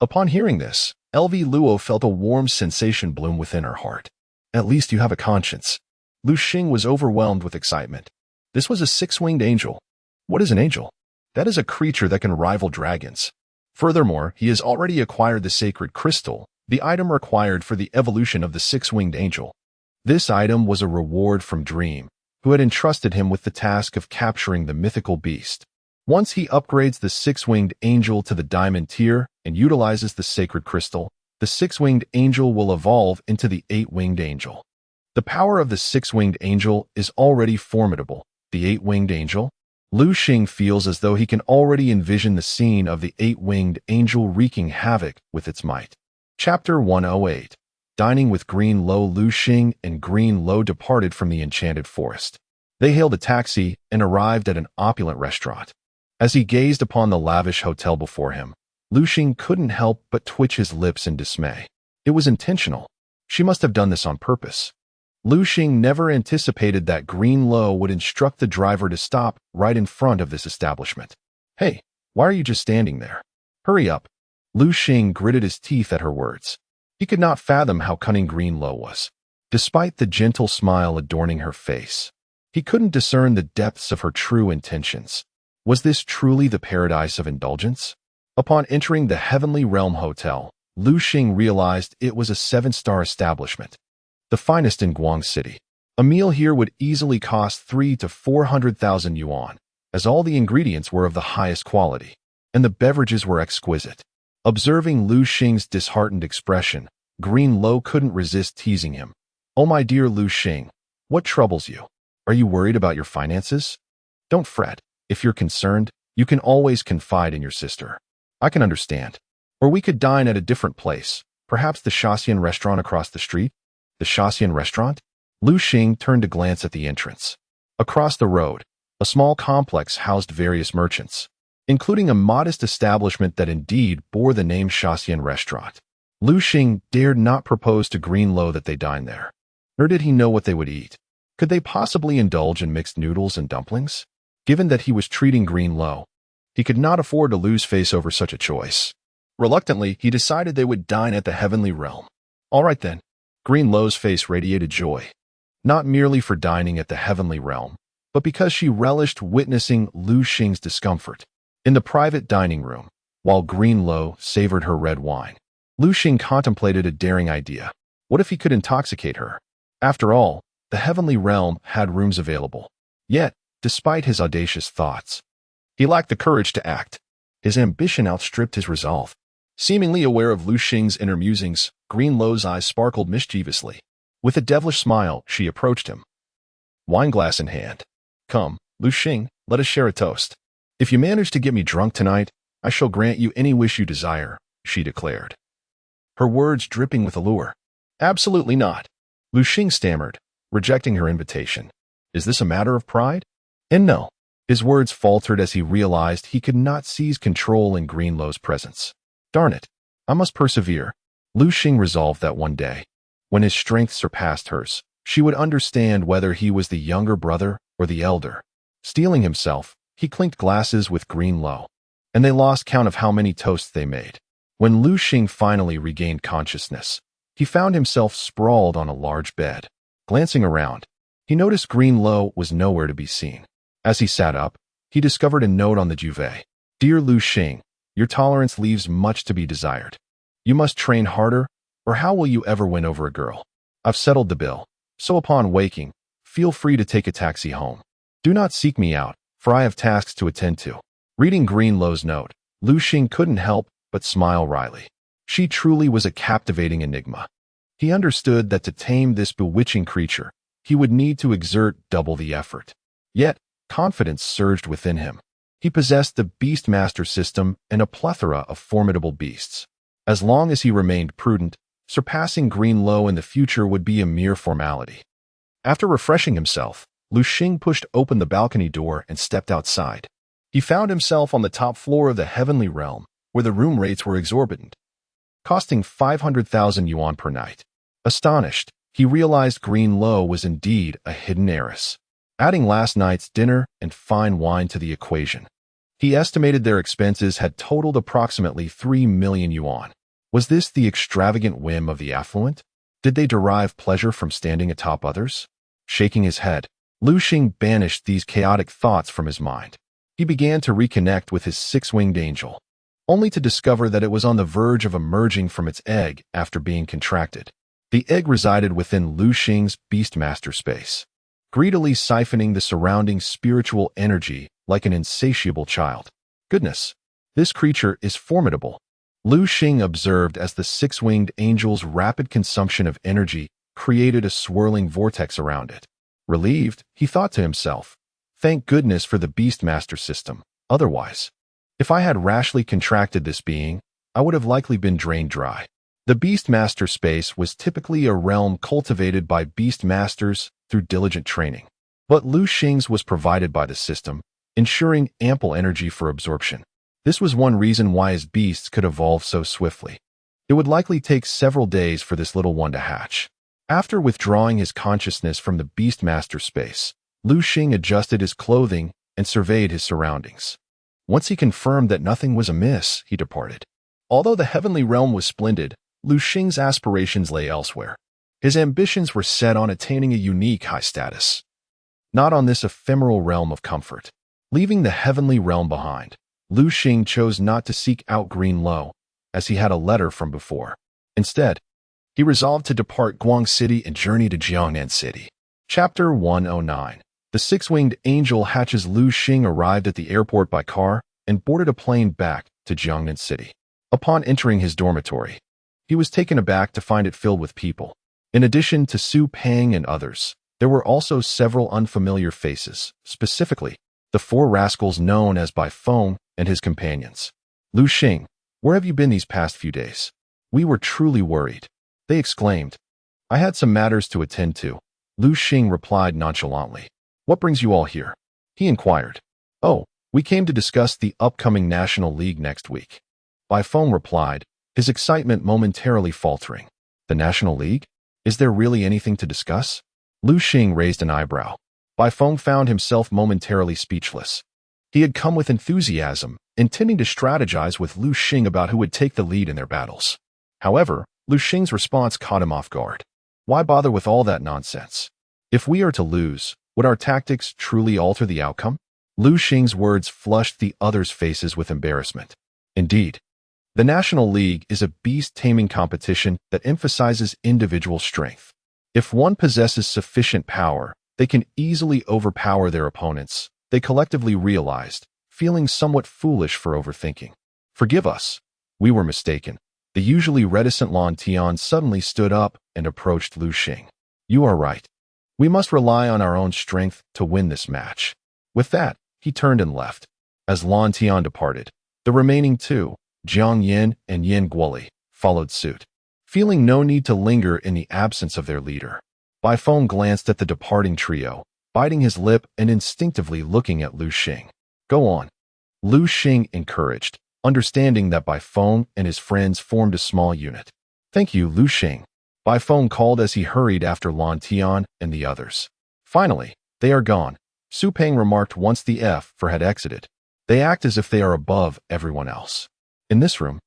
Upon hearing this, Luo felt a warm sensation bloom within her heart. At least you have a conscience. Liu Xing was overwhelmed with excitement. This was a six-winged angel. What is an angel? That is a creature that can rival dragons. Furthermore, he has already acquired the sacred crystal, the item required for the evolution of the six-winged angel. This item was a reward from Dream, who had entrusted him with the task of capturing the mythical beast. Once he upgrades the six-winged angel to the diamond tier and utilizes the sacred crystal, the six-winged angel will evolve into the eight-winged angel. The power of the six-winged angel is already formidable. The eight-winged angel? Liu Xing feels as though he can already envision the scene of the eight-winged angel wreaking havoc with its might. Chapter 108. Dining with Green Lo. Liu Xing and Green Lo departed from the enchanted forest. They hailed a taxi and arrived at an opulent restaurant. As he gazed upon the lavish hotel before him, Liu Xing couldn't help but twitch his lips in dismay. It was intentional. She must have done this on purpose. Liu Xing never anticipated that Green Lo would instruct the driver to stop right in front of this establishment. "Hey, why are you just standing there? Hurry up." Liu Xing gritted his teeth at her words. He could not fathom how cunning Green Lo was. Despite the gentle smile adorning her face, he couldn't discern the depths of her true intentions. Was this truly the paradise of indulgence? Upon entering the Heavenly Realm Hotel, Liu Xing realized it was a 7-star establishment, the finest in Guang City. A meal here would easily cost 300,000 to 400,000 yuan, as all the ingredients were of the highest quality, and the beverages were exquisite. Observing Liu Xing's disheartened expression, Green Lo couldn't resist teasing him. "Oh my dear Liu Xing, what troubles you? Are you worried about your finances? Don't fret. If you're concerned, you can always confide in your sister. I can understand. Or we could dine at a different place, perhaps the Shaxian restaurant across the street." The Shaxian restaurant? Liu Xing turned to glance at the entrance. Across the road, a small complex housed various merchants, including a modest establishment that indeed bore the name Shaxian restaurant. Liu Xing dared not propose to Green Lo that they dine there. Nor did he know what they would eat. Could they possibly indulge in mixed noodles and dumplings? Given that he was treating Green Lo, he could not afford to lose face over such a choice. Reluctantly, he decided they would dine at the Heavenly Realm. All right then. Green Lo's face radiated joy, not merely for dining at the Heavenly Realm, but because she relished witnessing Liu Xing's discomfort. In the private dining room, while Green Lo savored her red wine, Liu Xing contemplated a daring idea. What if he could intoxicate her? After all, the Heavenly Realm had rooms available. Yet, despite his audacious thoughts, he lacked the courage to act. His ambition outstripped his resolve. Seemingly aware of Liu Xing's inner musings, Green Lo's eyes sparkled mischievously. With a devilish smile, she approached him, wineglass in hand. "Come, Liu Xing, let us share a toast. If you manage to get me drunk tonight, I shall grant you any wish you desire," she declared, her words dripping with allure. "Absolutely not," Liu Xing stammered, rejecting her invitation. "Is this a matter of pride?" And no. His words faltered as he realized he could not seize control in Green Lo's presence. Darn it, I must persevere. Liu Xing resolved that one day, when his strength surpassed hers, she would understand whether he was the younger brother or the elder. Steeling himself, he clinked glasses with Green Lo, and they lost count of how many toasts they made. When Liu Xing finally regained consciousness, he found himself sprawled on a large bed. Glancing around, he noticed Green Lo was nowhere to be seen. As he sat up, he discovered a note on the duvet. "Dear Liu Xing, your tolerance leaves much to be desired. You must train harder, or how will you ever win over a girl? I've settled the bill, so upon waking, feel free to take a taxi home. Do not seek me out, for I have tasks to attend to. Reading Greenlow's note, Liu Xing couldn't help but smile wryly. She truly was a captivating enigma. He understood that to tame this bewitching creature, he would need to exert double the effort. Yet, confidence surged within him. He possessed the Beast Master system and a plethora of formidable beasts. As long as he remained prudent, surpassing Greenlow in the future would be a mere formality. After refreshing himself, Liu Xing pushed open the balcony door and stepped outside. He found himself on the top floor of the heavenly realm, where the room rates were exorbitant, costing 500,000 yuan per night. Astonished, he realized Greenlow was indeed a hidden heiress, adding last night's dinner and fine wine to the equation. He estimated their expenses had totaled approximately 3 million yuan. Was this the extravagant whim of the affluent? Did they derive pleasure from standing atop others? Shaking his head, Liu Xing banished these chaotic thoughts from his mind. He began to reconnect with his six-winged angel, only to discover that it was on the verge of emerging from its egg after being contracted. The egg resided within Liu Xing's Beastmaster space, greedily siphoning the surrounding spiritual energy like an insatiable child. Goodness, this creature is formidable, Liu Xing observed as the six-winged angel's rapid consumption of energy created a swirling vortex around it. Relieved, he thought to himself, thank goodness for the Beastmaster system. Otherwise, if I had rashly contracted this being, I would have likely been drained dry. The Beastmaster space was typically a realm cultivated by Beastmasters through diligent training. But Liu Xing's was provided by the system, ensuring ample energy for absorption. This was one reason why his beasts could evolve so swiftly. It would likely take several days for this little one to hatch. After withdrawing his consciousness from the Beastmaster space, Liu Xing adjusted his clothing and surveyed his surroundings. Once he confirmed that nothing was amiss, he departed. Although the heavenly realm was splendid, Liu Xing's aspirations lay elsewhere. His ambitions were set on attaining a unique high status, not on this ephemeral realm of comfort. Leaving the heavenly realm behind, Liu Xing chose not to seek out Greenlow, as he had a letter from before. Instead, he resolved to depart Guang City and journey to Jiangnan City. Chapter 109. The six-winged angel hatches Liu Xing arrived at the airport by car and boarded a plane back to Jiangnan City. Upon entering his dormitory, he was taken aback to find it filled with people. In addition to Su Pang and others, there were also several unfamiliar faces, specifically the four rascals known as Bai Feng and his companions. Liu Xing, where have you been these past few days? We were truly worried, they exclaimed. I had some matters to attend to, Liu Xing replied nonchalantly. What brings you all here? He inquired. Oh, we came to discuss the upcoming National League next week, Bai Feng replied, his excitement momentarily faltering. The National League? Is there really anything to discuss? Liu Xing raised an eyebrow. Bai Feng found himself momentarily speechless. He had come with enthusiasm, intending to strategize with Liu Xing about who would take the lead in their battles. However, Liu Xing's response caught him off guard. Why bother with all that nonsense? If we are to lose, would our tactics truly alter the outcome? Liu Xing's words flushed the others' faces with embarrassment. Indeed, the National League is a beast taming competition that emphasizes individual strength. If one possesses sufficient power, they can easily overpower their opponents, they collectively realized, feeling somewhat foolish for overthinking. Forgive us. We were mistaken. The usually reticent Lan Tian suddenly stood up and approached Liu Xing. You are right. We must rely on our own strength to win this match. With that, he turned and left. As Lan Tian departed, the remaining two, Jiang Yin and Yin Guoli, followed suit. Feeling no need to linger in the absence of their leader, Bai Feng glanced at the departing trio, biting his lip and instinctively looking at Liu Xing. Go on. Liu Xing encouraged, understanding that Bai Feng and his friends formed a small unit. Thank you, Liu Xing, Bai Feng called as he hurried after Lan Tian and the others. Finally, they are gone, Su Pang remarked once the F had exited. They act as if they are above everyone else. In this room,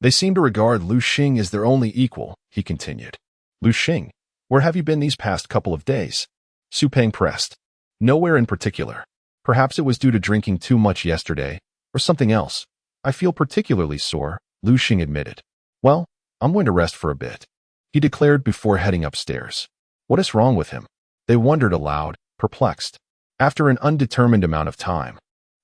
they seem to regard Liu Xing as their only equal, he continued. Liu Xing, where have you been these past couple of days? Su Pang pressed. Nowhere in particular. Perhaps it was due to drinking too much yesterday, or something else. I feel particularly sore, Liu Xing admitted. Well, I'm going to rest for a bit, he declared before heading upstairs. What is wrong with him? They wondered aloud, perplexed. After an undetermined amount of time,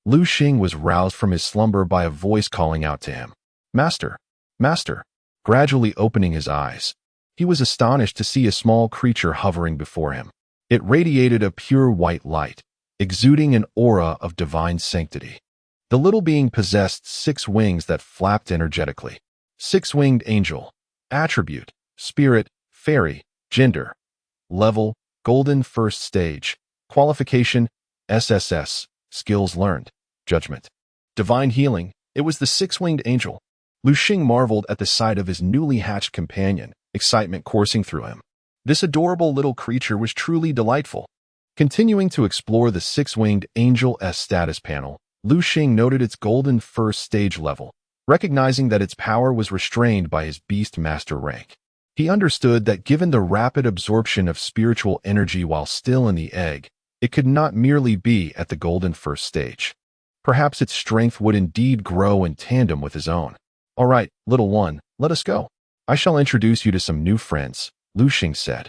Liu Xing was roused from his slumber by a voice calling out to him, "Master! Master!" Gradually opening his eyes, he was astonished to see a small creature hovering before him. It radiated a pure white light, exuding an aura of divine sanctity. The little being possessed 6 wings that flapped energetically. 6-winged angel. Attribute: spirit, fairy. Gender: level, golden first stage. Qualification: SSS. Skills learned: judgment. Divine healing. It was the 6-winged angel. Liu Xing marveled at the sight of his newly hatched companion, excitement coursing through him. This adorable little creature was truly delightful. Continuing to explore the 6-winged angel's status panel, Liu Xing noted its golden first stage level, recognizing that its power was restrained by his beast master rank. He understood that given the rapid absorption of spiritual energy while still in the egg, it could not merely be at the golden first stage. Perhaps its strength would indeed grow in tandem with his own. "All right, little one, let us go. I shall introduce you to some new friends," Liu Xing said.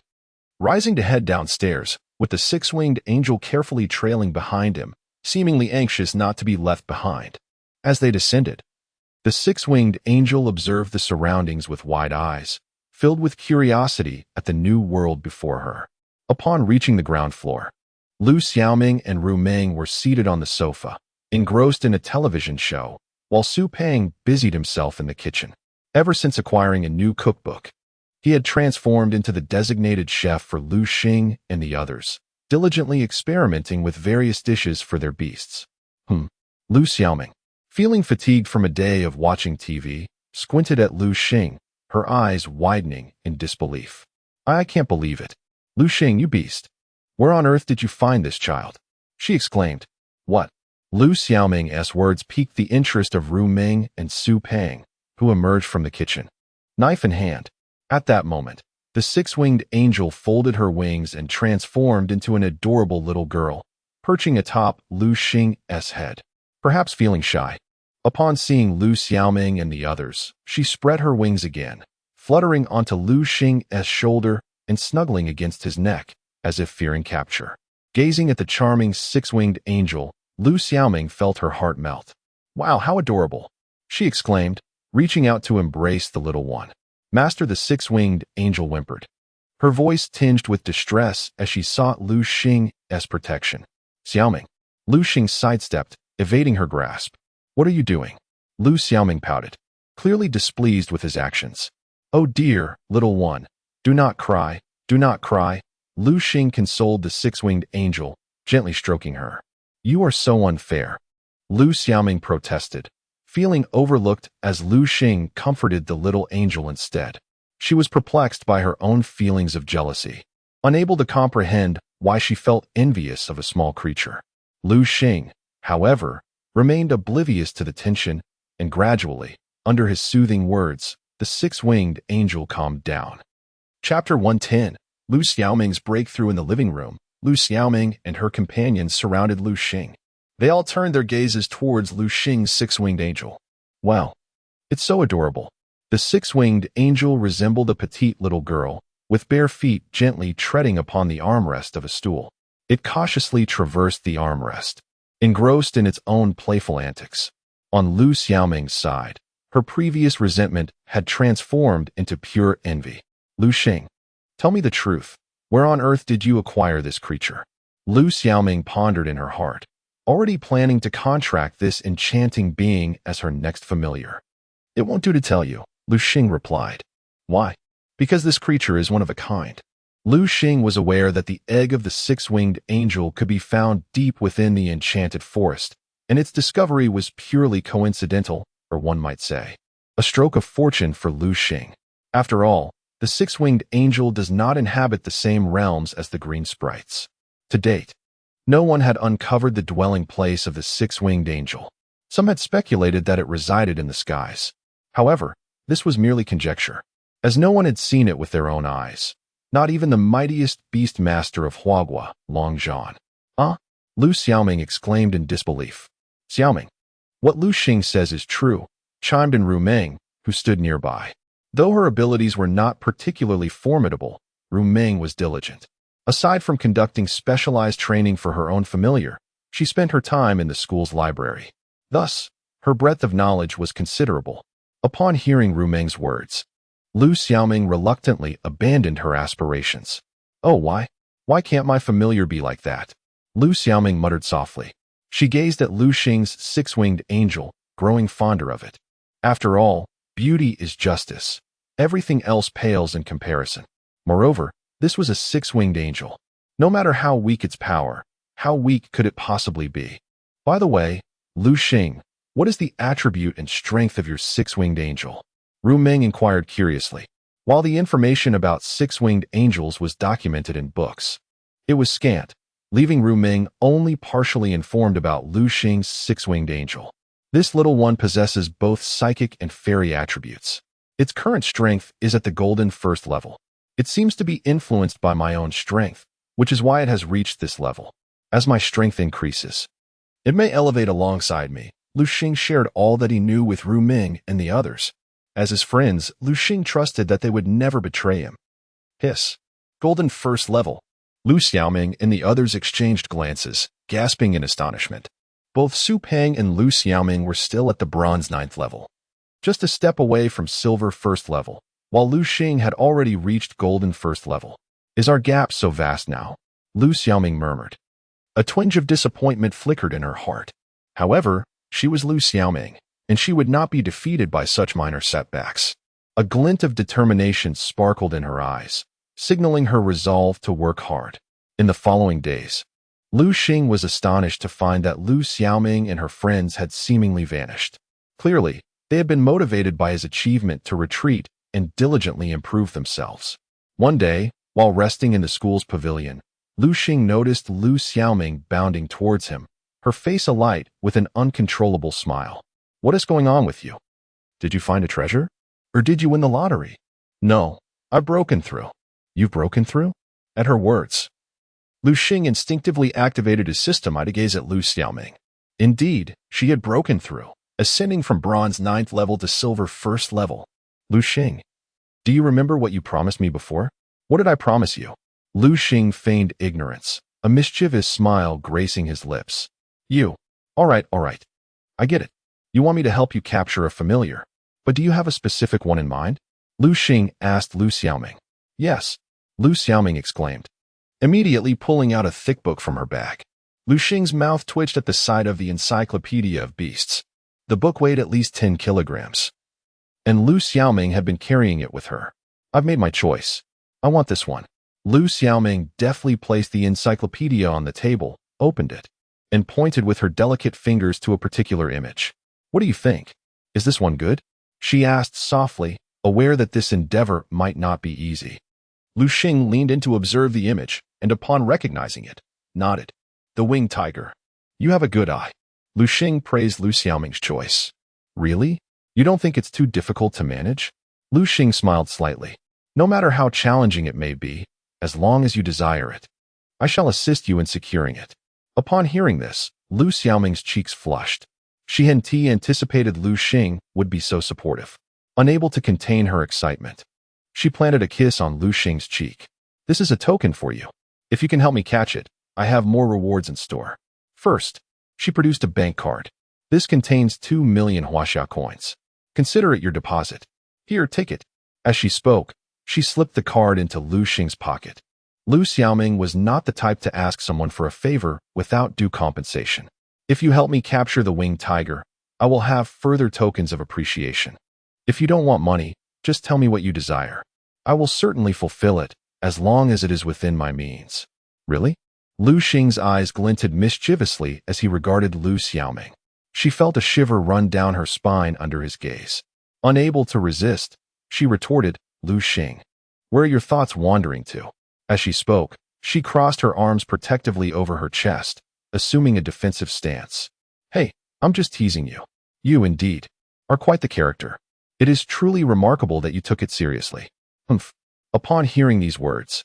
Rising to head downstairs, with the 6-winged angel carefully trailing behind him, seemingly anxious not to be left behind. As they descended, the 6-winged angel observed the surroundings with wide eyes, filled with curiosity at the new world before her. Upon reaching the ground floor, Liu Xiaoming and Ru Meng were seated on the sofa, engrossed in a television show, while Su Peng busied himself in the kitchen. Ever since acquiring a new cookbook, he had transformed into the designated chef for Liu Xing and the others, diligently experimenting with various dishes for their beasts. Liu Xiaoming, feeling fatigued from a day of watching TV, squinted at Liu Xing, her eyes widening in disbelief. "I can't believe it. Liu Xing, you beast. Where on earth did you find this child?" she exclaimed. "What?" Liu Xiaoming's words piqued the interest of Ru Meng and Su Peng, who emerged from the kitchen, knife in hand. At that moment, the 6-winged angel folded her wings and transformed into an adorable little girl, perching atop Liu Xing's head. Perhaps feeling shy, upon seeing Liu Xiaoming and the others, she spread her wings again, fluttering onto Liu Xing's shoulder and snuggling against his neck, as if fearing capture. Gazing at the charming 6-winged angel, Liu Xiaoming felt her heart melt. "Wow, how adorable!" she exclaimed, reaching out to embrace the little one. "Master," the 6-winged angel whimpered, her voice tinged with distress as she sought Liu Xing's protection. "Xiaoming." Liu Xing sidestepped, evading her grasp. "What are you doing?" Liu Xiaoming pouted, clearly displeased with his actions. "Oh dear, little one, do not cry, do not cry." Liu Xing consoled the 6-winged angel, gently stroking her. "You are so unfair," Liu Xiaoming protested, feeling overlooked as Liu Xing comforted the little angel instead. She was perplexed by her own feelings of jealousy, unable to comprehend why she felt envious of a small creature. Liu Xing, however, remained oblivious to the tension, and gradually, under his soothing words, the 6-winged angel calmed down. Chapter 110. Liu Xiaoming's breakthrough in the living room. Liu Xiaoming and her companions surrounded Liu Xing. They all turned their gazes towards Liu Xing's 6-winged angel. "Wow, it's so adorable." The 6-winged angel resembled a petite little girl, with bare feet gently treading upon the armrest of a stool. It cautiously traversed the armrest, engrossed in its own playful antics. On Liu Xiaoming's side, her previous resentment had transformed into pure envy. "Liu Xing, tell me the truth. Where on earth did you acquire this creature?" Liu Xiaoming pondered in her heart, already planning to contract this enchanting being as her next familiar. "It won't do to tell you," Liu Xing replied. "Why?" "Because this creature is one of a kind." Liu Xing was aware that the egg of the 6-winged angel could be found deep within the enchanted forest, and its discovery was purely coincidental, or one might say, a stroke of fortune for Liu Xing. After all, the 6-winged angel does not inhabit the same realms as the green sprites. To date, no one had uncovered the dwelling place of the 6-winged angel. Some had speculated that it resided in the skies. However, this was merely conjecture, as no one had seen it with their own eyes. Not even the mightiest beast master of Huagua, Long Zhan. Liu Xiaoming exclaimed in disbelief. "Xiaoming, what Liu Xing says is true," chimed in Ru Meng, who stood nearby. Though her abilities were not particularly formidable, Ru Meng was diligent. Aside from conducting specialized training for her own familiar, she spent her time in the school's library. Thus, her breadth of knowledge was considerable. Upon hearing Ru Meng's words, Liu Xiaoming reluctantly abandoned her aspirations. Oh, why? Why can't my familiar be like that? Liu Xiaoming muttered softly. She gazed at Liu Xing's six-winged angel, growing fonder of it. After all, beauty is justice. Everything else pales in comparison. Moreover, this was a six-winged angel. No matter how weak its power, how weak could it possibly be? By the way, Liu Xing, what is the attribute and strength of your six-winged angel? Ru Meng inquired curiously. While the information about six-winged angels was documented in books, it was scant, leaving Ru Meng only partially informed about Liu Xing's six-winged angel. This little one possesses both psychic and fairy attributes. Its current strength is at the golden first level. It seems to be influenced by my own strength, which is why it has reached this level. As my strength increases, it may elevate alongside me. Liu Xing shared all that he knew with Ru Meng and the others. As his friends, Liu Xing trusted that they would never betray him. Hiss. Golden first level. Liu Xiaoming and the others exchanged glances, gasping in astonishment. Both Su Peng and Liu Xiaoming were still at the bronze 9th level, just a step away from silver first level, while Liu Xing had already reached golden first level. Is our gap so vast now? Liu Xiaoming murmured. A twinge of disappointment flickered in her heart. However, she was Liu Xiaoming, and she would not be defeated by such minor setbacks. A glint of determination sparkled in her eyes, signaling her resolve to work hard. In the following days, Liu Xing was astonished to find that Liu Xiaoming and her friends had seemingly vanished. Clearly, they had been motivated by his achievement to retreat and diligently improve themselves. One day, while resting in the school's pavilion, Liu Xing noticed Liu Xiaoming bounding towards him, her face alight with an uncontrollable smile. What is going on with you? Did you find a treasure? Or did you win the lottery? No, I've broken through. You've broken through? At her words, Liu Xing instinctively activated his system to gaze at Liu Xiaoming. Indeed, she had broken through, ascending from bronze 9th level to silver 1st level. Liu Xing, do you remember what you promised me before? What did I promise you? Liu Xing feigned ignorance, a mischievous smile gracing his lips. You. All right. I get it. You want me to help you capture a familiar, but do you have a specific one in mind? Liu Xing asked Liu Xiaoming. Yes, Liu Xiaoming exclaimed, immediately pulling out a thick book from her bag. Liu Xing's mouth twitched at the sight of the Encyclopedia of Beasts. The book weighed at least 10 kilograms, and Liu Xiaoming had been carrying it with her. I've made my choice. I want this one. Liu Xiaoming deftly placed the encyclopedia on the table, opened it, and pointed with her delicate fingers to a particular image. What do you think? Is this one good? She asked softly, aware that this endeavor might not be easy. Liu Xing leaned in to observe the image, and upon recognizing it, nodded. The winged tiger. You have a good eye. Liu Xing praised Liu Xiaoming's choice. Really? You don't think it's too difficult to manage? Liu Xing smiled slightly. No matter how challenging it may be, as long as you desire it, I shall assist you in securing it. Upon hearing this, Liu Xiaoming's cheeks flushed. She had anticipated Liu Xing would be so supportive. Unable to contain her excitement, she planted a kiss on Liu Xing's cheek. This is a token for you. If you can help me catch it, I have more rewards in store. First, she produced a bank card. This contains 2 million Huaxia coins. Consider it your deposit. Here, take it. As she spoke, she slipped the card into Liu Xing's pocket. Liu Xiaoming was not the type to ask someone for a favor without due compensation. If you help me capture the winged tiger, I will have further tokens of appreciation. If you don't want money, just tell me what you desire. I will certainly fulfill it, as long as it is within my means. Really? Liu Xing's eyes glinted mischievously as he regarded Liu Xiaoming. She felt a shiver run down her spine under his gaze. Unable to resist, she retorted, Liu Xing, where are your thoughts wandering to? As she spoke, she crossed her arms protectively over her chest, assuming a defensive stance. Hey, I'm just teasing you. You, indeed, are quite the character. It is truly remarkable that you took it seriously. Humph. Upon hearing these words,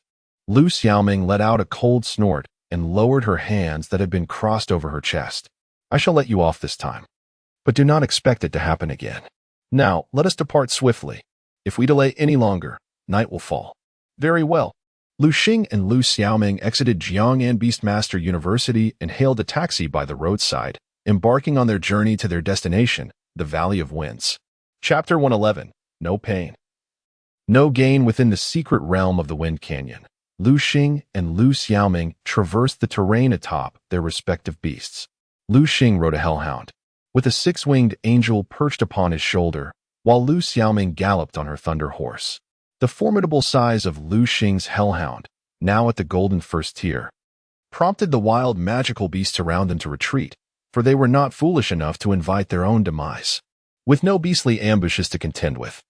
Liu Xiaoming let out a cold snort and lowered her hands that had been crossed over her chest. I shall let you off this time, but do not expect it to happen again. Now, let us depart swiftly. If we delay any longer, night will fall. Very well. Liu Xing and Liu Xiaoming exited Jiang'an Beastmaster University and hailed a taxi by the roadside, embarking on their journey to their destination, the Valley of Winds. Chapter 111. No Pain. No gain within the secret realm of the Wind Canyon. Liu Xing and Liu Xiaoming traversed the terrain atop their respective beasts. Liu Xing rode a hellhound, with a six-winged angel perched upon his shoulder, while Liu Xiaoming galloped on her thunder horse. The formidable size of Liu Xing's hellhound, now at the golden first tier, prompted the wild magical beasts around them to retreat, for they were not foolish enough to invite their own demise. With no beastly ambushes to contend with,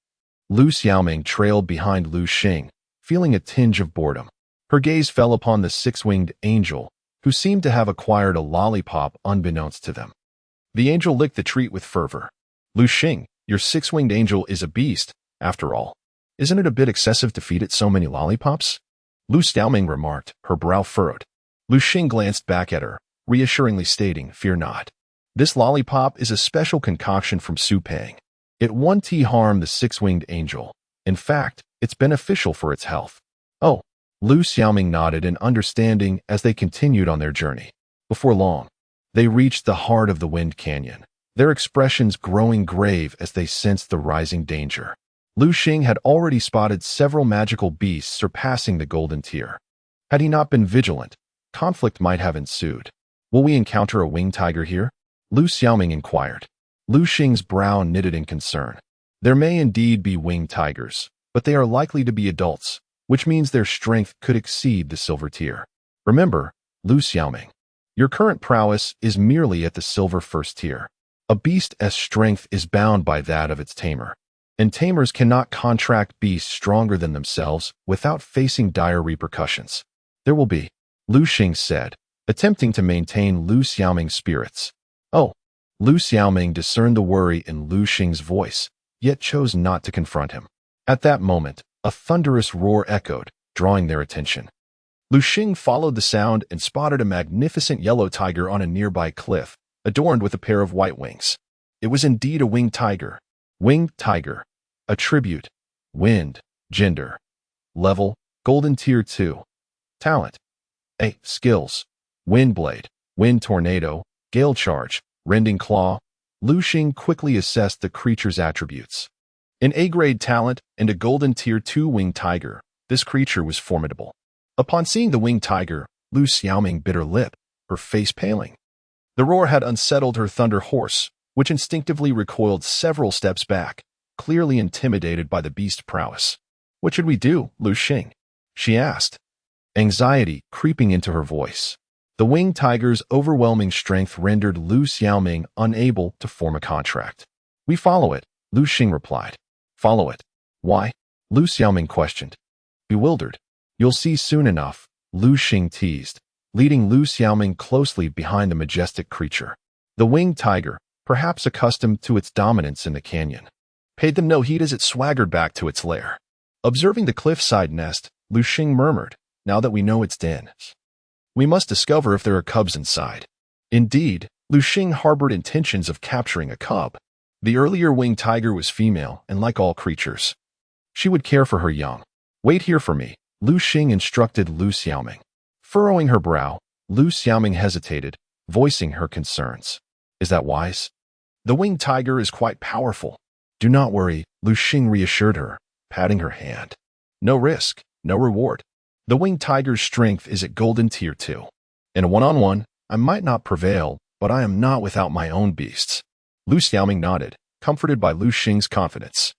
Liu Xiaoming trailed behind Liu Xing, feeling a tinge of boredom. Her gaze fell upon the six-winged angel, who seemed to have acquired a lollipop unbeknownst to them. The angel licked the treat with fervor. Liu Xing, your six-winged angel is a beast, after all. Isn't it a bit excessive to feed it so many lollipops? Liu Xiaoming remarked, her brow furrowed. Liu Xing glanced back at her, reassuringly stating, fear not. This lollipop is a special concoction from Supang. It won't harm the six-winged angel. In fact, it's beneficial for its health. Oh, Liu Xiaoming nodded in understanding as they continued on their journey. Before long, they reached the heart of the Wind Canyon, their expressions growing grave as they sensed the rising danger. Liu Xing had already spotted several magical beasts surpassing the golden tier. Had he not been vigilant, conflict might have ensued. Will we encounter a winged tiger here? Liu Xiaoming inquired. Liu Xing's brow knitted in concern. There may indeed be winged tigers, but they are likely to be adults, which means their strength could exceed the silver tier. Remember, Liu Xiaoming, your current prowess is merely at the silver first tier. A beast's strength is bound by that of its tamer, and tamers cannot contract beasts stronger than themselves without facing dire repercussions. There will be, Liu Xing said, attempting to maintain Liu Xiaoming's spirits. Oh, Liu Xiaoming discerned the worry in Liu Xing's voice, yet chose not to confront him. At that moment, a thunderous roar echoed, drawing their attention. Liu Xing followed the sound and spotted a magnificent yellow tiger on a nearby cliff, adorned with a pair of white wings. It was indeed a winged tiger. Winged tiger. Attribute. Wind. Gender. Level. Golden Tier 2. Talent. A. Skills. Wind Blade. Wind Tornado. Gale Charge. Rending Claw. Liu Xing quickly assessed the creature's attributes. An A-grade talent and a Golden Tier 2 winged tiger, this creature was formidable. Upon seeing the winged tiger, Liu Xiaoming bit her lip, her face paling. The roar had unsettled her thunder horse, which instinctively recoiled several steps back, clearly intimidated by the beast's prowess. What should we do, Liu Xing? She asked, anxiety creeping into her voice. The winged tiger's overwhelming strength rendered Liu Xiaoming unable to form a contract. We follow it, Liu Xing replied. Follow it. Why? Liu Xiaoming questioned. Bewildered. You'll see soon enough, Liu Xing teased, leading Liu Xiaoming closely behind the majestic creature. The winged tiger, perhaps accustomed to its dominance in the canyon, paid them no heed as it swaggered back to its lair. Observing the cliffside nest, Liu Xing murmured, now that we know its den, we must discover if there are cubs inside. Indeed, Liu Xing harbored intentions of capturing a cub. The earlier winged tiger was female, and like all creatures, she would care for her young. Wait here for me, Liu Xing instructed Liu Xiaoming. Furrowing her brow, Liu Xiaoming hesitated, voicing her concerns. Is that wise? The winged tiger is quite powerful. Do not worry, Liu Xing reassured her, patting her hand. No risk, no reward. The winged tiger's strength is at Golden Tier 2. In a one-on-one, I might not prevail, but I am not without my own beasts. Liu Xiaoming nodded, comforted by Liu Xing's confidence.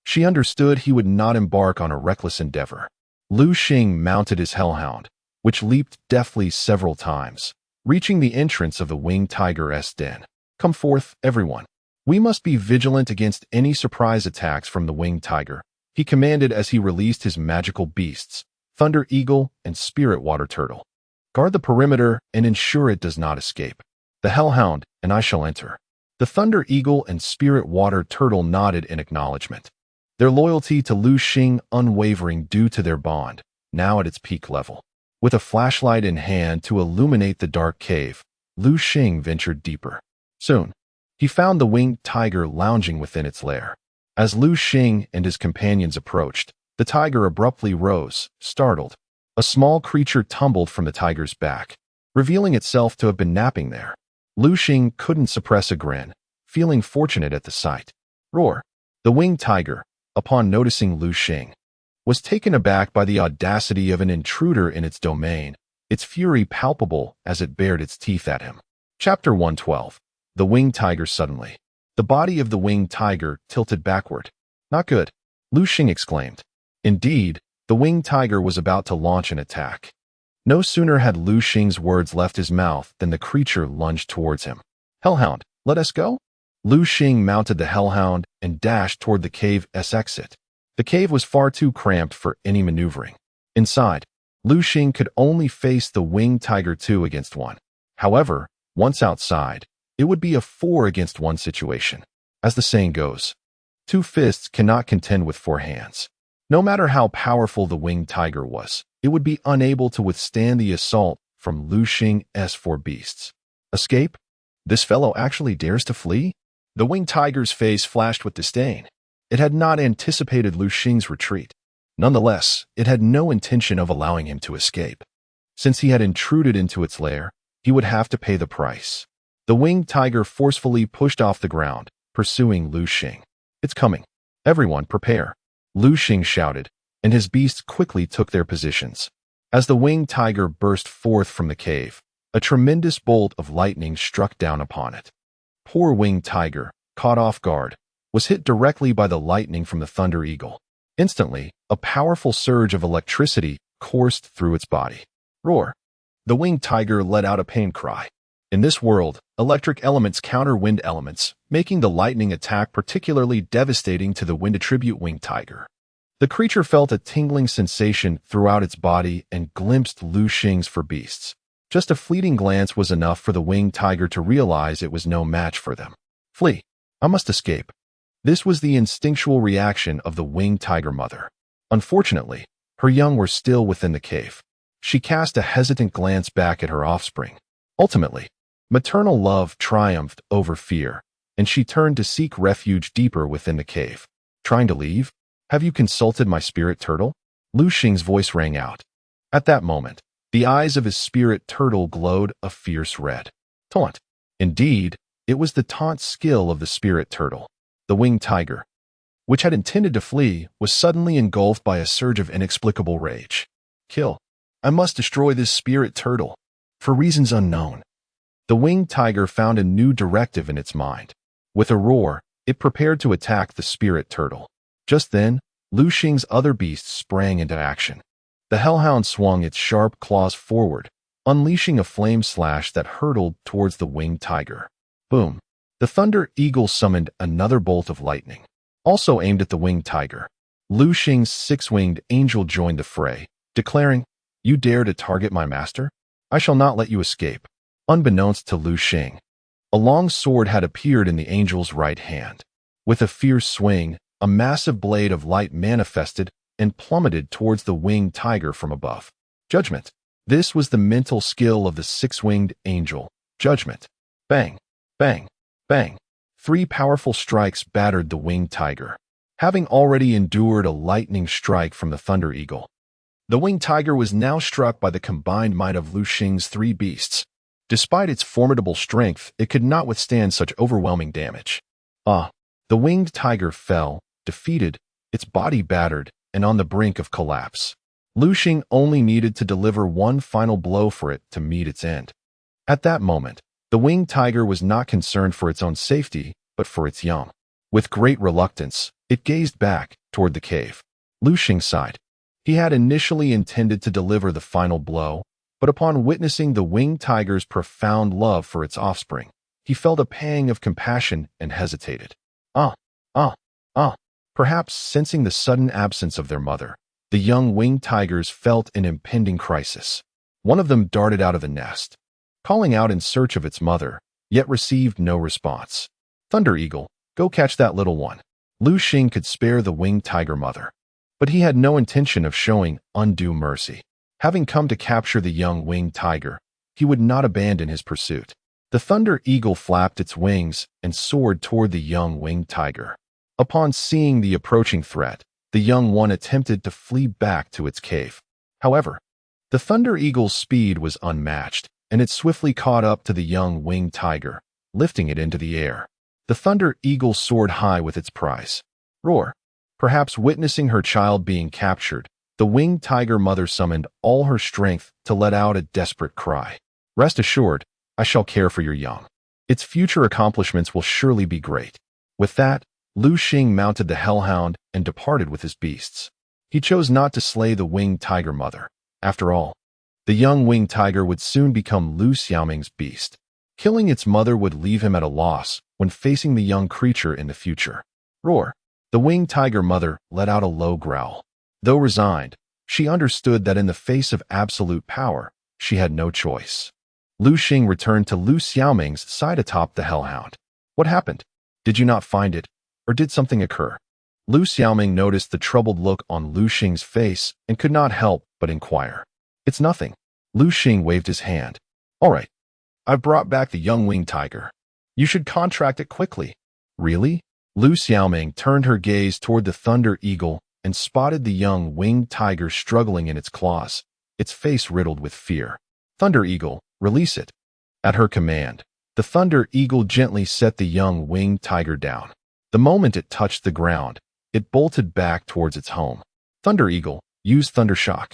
She understood he would not embark on a reckless endeavor. Liu Xing mounted his hellhound, which leaped deftly several times, reaching the entrance of the winged tiger's den. Come forth, everyone. We must be vigilant against any surprise attacks from the winged tiger, he commanded as he released his magical beasts, Thunder Eagle and Spirit Water Turtle. Guard the perimeter and ensure it does not escape. The hellhound and I shall enter. The Thunder Eagle and Spirit Water Turtle nodded in acknowledgement, their loyalty to Liu Xing unwavering due to their bond, now at its peak level. With a flashlight in hand to illuminate the dark cave, Liu Xing ventured deeper. Soon, he found the winged tiger lounging within its lair. As Liu Xing and his companions approached, the tiger abruptly rose, startled. A small creature tumbled from the tiger's back, revealing itself to have been napping there. Liu Xing couldn't suppress a grin, feeling fortunate at the sight. Roar! The winged tiger, upon noticing Liu Xing, was taken aback by the audacity of an intruder in its domain, its fury palpable as it bared its teeth at him. Chapter 112. The winged tiger suddenly. The body of the winged tiger tilted backward. Not good, Liu Xing exclaimed. Indeed, the winged tiger was about to launch an attack. No sooner had Liu Xing's words left his mouth than the creature lunged towards him. Hellhound, let us go? Liu Xing mounted the hellhound and dashed toward the cave's exit. The cave was far too cramped for any maneuvering. Inside, Liu Xing could only face the winged tiger 2 against 1. However, once outside, it would be a 4 against 1 situation. As the saying goes, 2 fists cannot contend with 4 hands. No matter how powerful the winged tiger was, it would be unable to withstand the assault from Liu Xing's 4 beasts. Escape? This fellow actually dares to flee? The winged tiger's face flashed with disdain. It had not anticipated Liu Xing's retreat. Nonetheless, it had no intention of allowing him to escape. Since he had intruded into its lair, he would have to pay the price. The winged tiger forcefully pushed off the ground, pursuing Liu Xing. It's coming. Everyone prepare, Liu Xing shouted, and his beasts quickly took their positions. As the winged tiger burst forth from the cave, a tremendous bolt of lightning struck down upon it. Poor winged tiger, caught off guard, was hit directly by the lightning from the thunder eagle. Instantly, a powerful surge of electricity coursed through its body. Roar! The winged tiger let out a pained cry. In this world, electric elements counter wind elements, making the lightning attack particularly devastating to the wind attribute winged tiger. The creature felt a tingling sensation throughout its body and glimpsed Liu Xing's 4 beasts. Just a fleeting glance was enough for the winged tiger to realize it was no match for them. Flee! I must escape. This was the instinctual reaction of the winged tiger mother. Unfortunately, her young were still within the cave. She cast a hesitant glance back at her offspring. Ultimately, maternal love triumphed over fear, and she turned to seek refuge deeper within the cave. Trying to leave? Have you consulted my spirit turtle? Liu Xing's voice rang out. At that moment, the eyes of his spirit turtle glowed a fierce red. Taunt. Indeed, it was the taunt skill of the spirit turtle. The winged tiger, which had intended to flee, was suddenly engulfed by a surge of inexplicable rage. Kill. I must destroy this spirit turtle. For reasons unknown. The winged tiger found a new directive in its mind. With a roar, it prepared to attack the spirit turtle. Just then, Liu Xing's other beasts sprang into action. The hellhound swung its sharp claws forward, unleashing a flame slash that hurtled towards the winged tiger. Boom! The thunder eagle summoned another bolt of lightning, also aimed at the winged tiger. Liu Xing's 6-winged angel joined the fray, declaring, "You dare to target my master? I shall not let you escape." Unbeknownst to Liu Xing, a long sword had appeared in the angel's right hand. With a fierce swing, a massive blade of light manifested and plummeted towards the winged tiger from above. Judgment. This was the mental skill of the 6-winged angel. Judgment. Bang, bang, bang. 3 powerful strikes battered the winged tiger. Having already endured a lightning strike from the thunder eagle, the winged tiger was now struck by the combined might of Liu Xing's 3 beasts. Despite its formidable strength, it could not withstand such overwhelming damage. The winged tiger fell, defeated, its body battered, and on the brink of collapse. Liu Xing only needed to deliver one final blow for it to meet its end. At that moment, the winged tiger was not concerned for its own safety, but for its young. With great reluctance, it gazed back toward the cave. Liu Xing sighed. He had initially intended to deliver the final blow, but upon witnessing the winged tiger's profound love for its offspring, he felt a pang of compassion and hesitated. Perhaps sensing the sudden absence of their mother, the young winged tigers felt an impending crisis. One of them darted out of the nest, calling out in search of its mother, yet received no response. Thunder Eagle, go catch that little one. Liu Xing could spare the winged tiger mother, but he had no intention of showing undue mercy. Having come to capture the young winged tiger, he would not abandon his pursuit. The thunder eagle flapped its wings and soared toward the young winged tiger. Upon seeing the approaching threat, the young one attempted to flee back to its cave. However, The Thunder Eagle's speed was unmatched, and it swiftly caught up to the young winged tiger, lifting it into the air. The Thunder Eagle soared high with its prize. Roar! Perhaps witnessing her child being captured, the winged tiger mother summoned all her strength to let out a desperate cry. Rest assured, I shall care for your young. Its future accomplishments will surely be great. With that, Liu Xing mounted the hellhound and departed with his beasts. He chose not to slay the winged tiger mother. After all, the young winged tiger would soon become Liu Xiaoming's beast. Killing its mother would leave him at a loss when facing the young creature in the future. Roar! The winged tiger mother let out a low growl. Though resigned, she understood that in the face of absolute power, she had no choice. Liu Xing returned to Liu Xiaoming's side atop the hellhound. What happened? Did you not find it, or did something occur? Liu Xiaoming noticed the troubled look on Liu Xing's face and could not help but inquire. It's nothing. Liu Xing waved his hand. All right. I've brought back the young winged tiger. You should contract it quickly. Really? Liu Xiaoming turned her gaze toward the Thunder Eagle and spotted the young winged tiger struggling in its claws, its face riddled with fear. Thunder Eagle, release it. At her command, the Thunder Eagle gently set the young winged tiger down. The moment it touched the ground, it bolted back towards its home. Thunder Eagle, use Thunder Shock.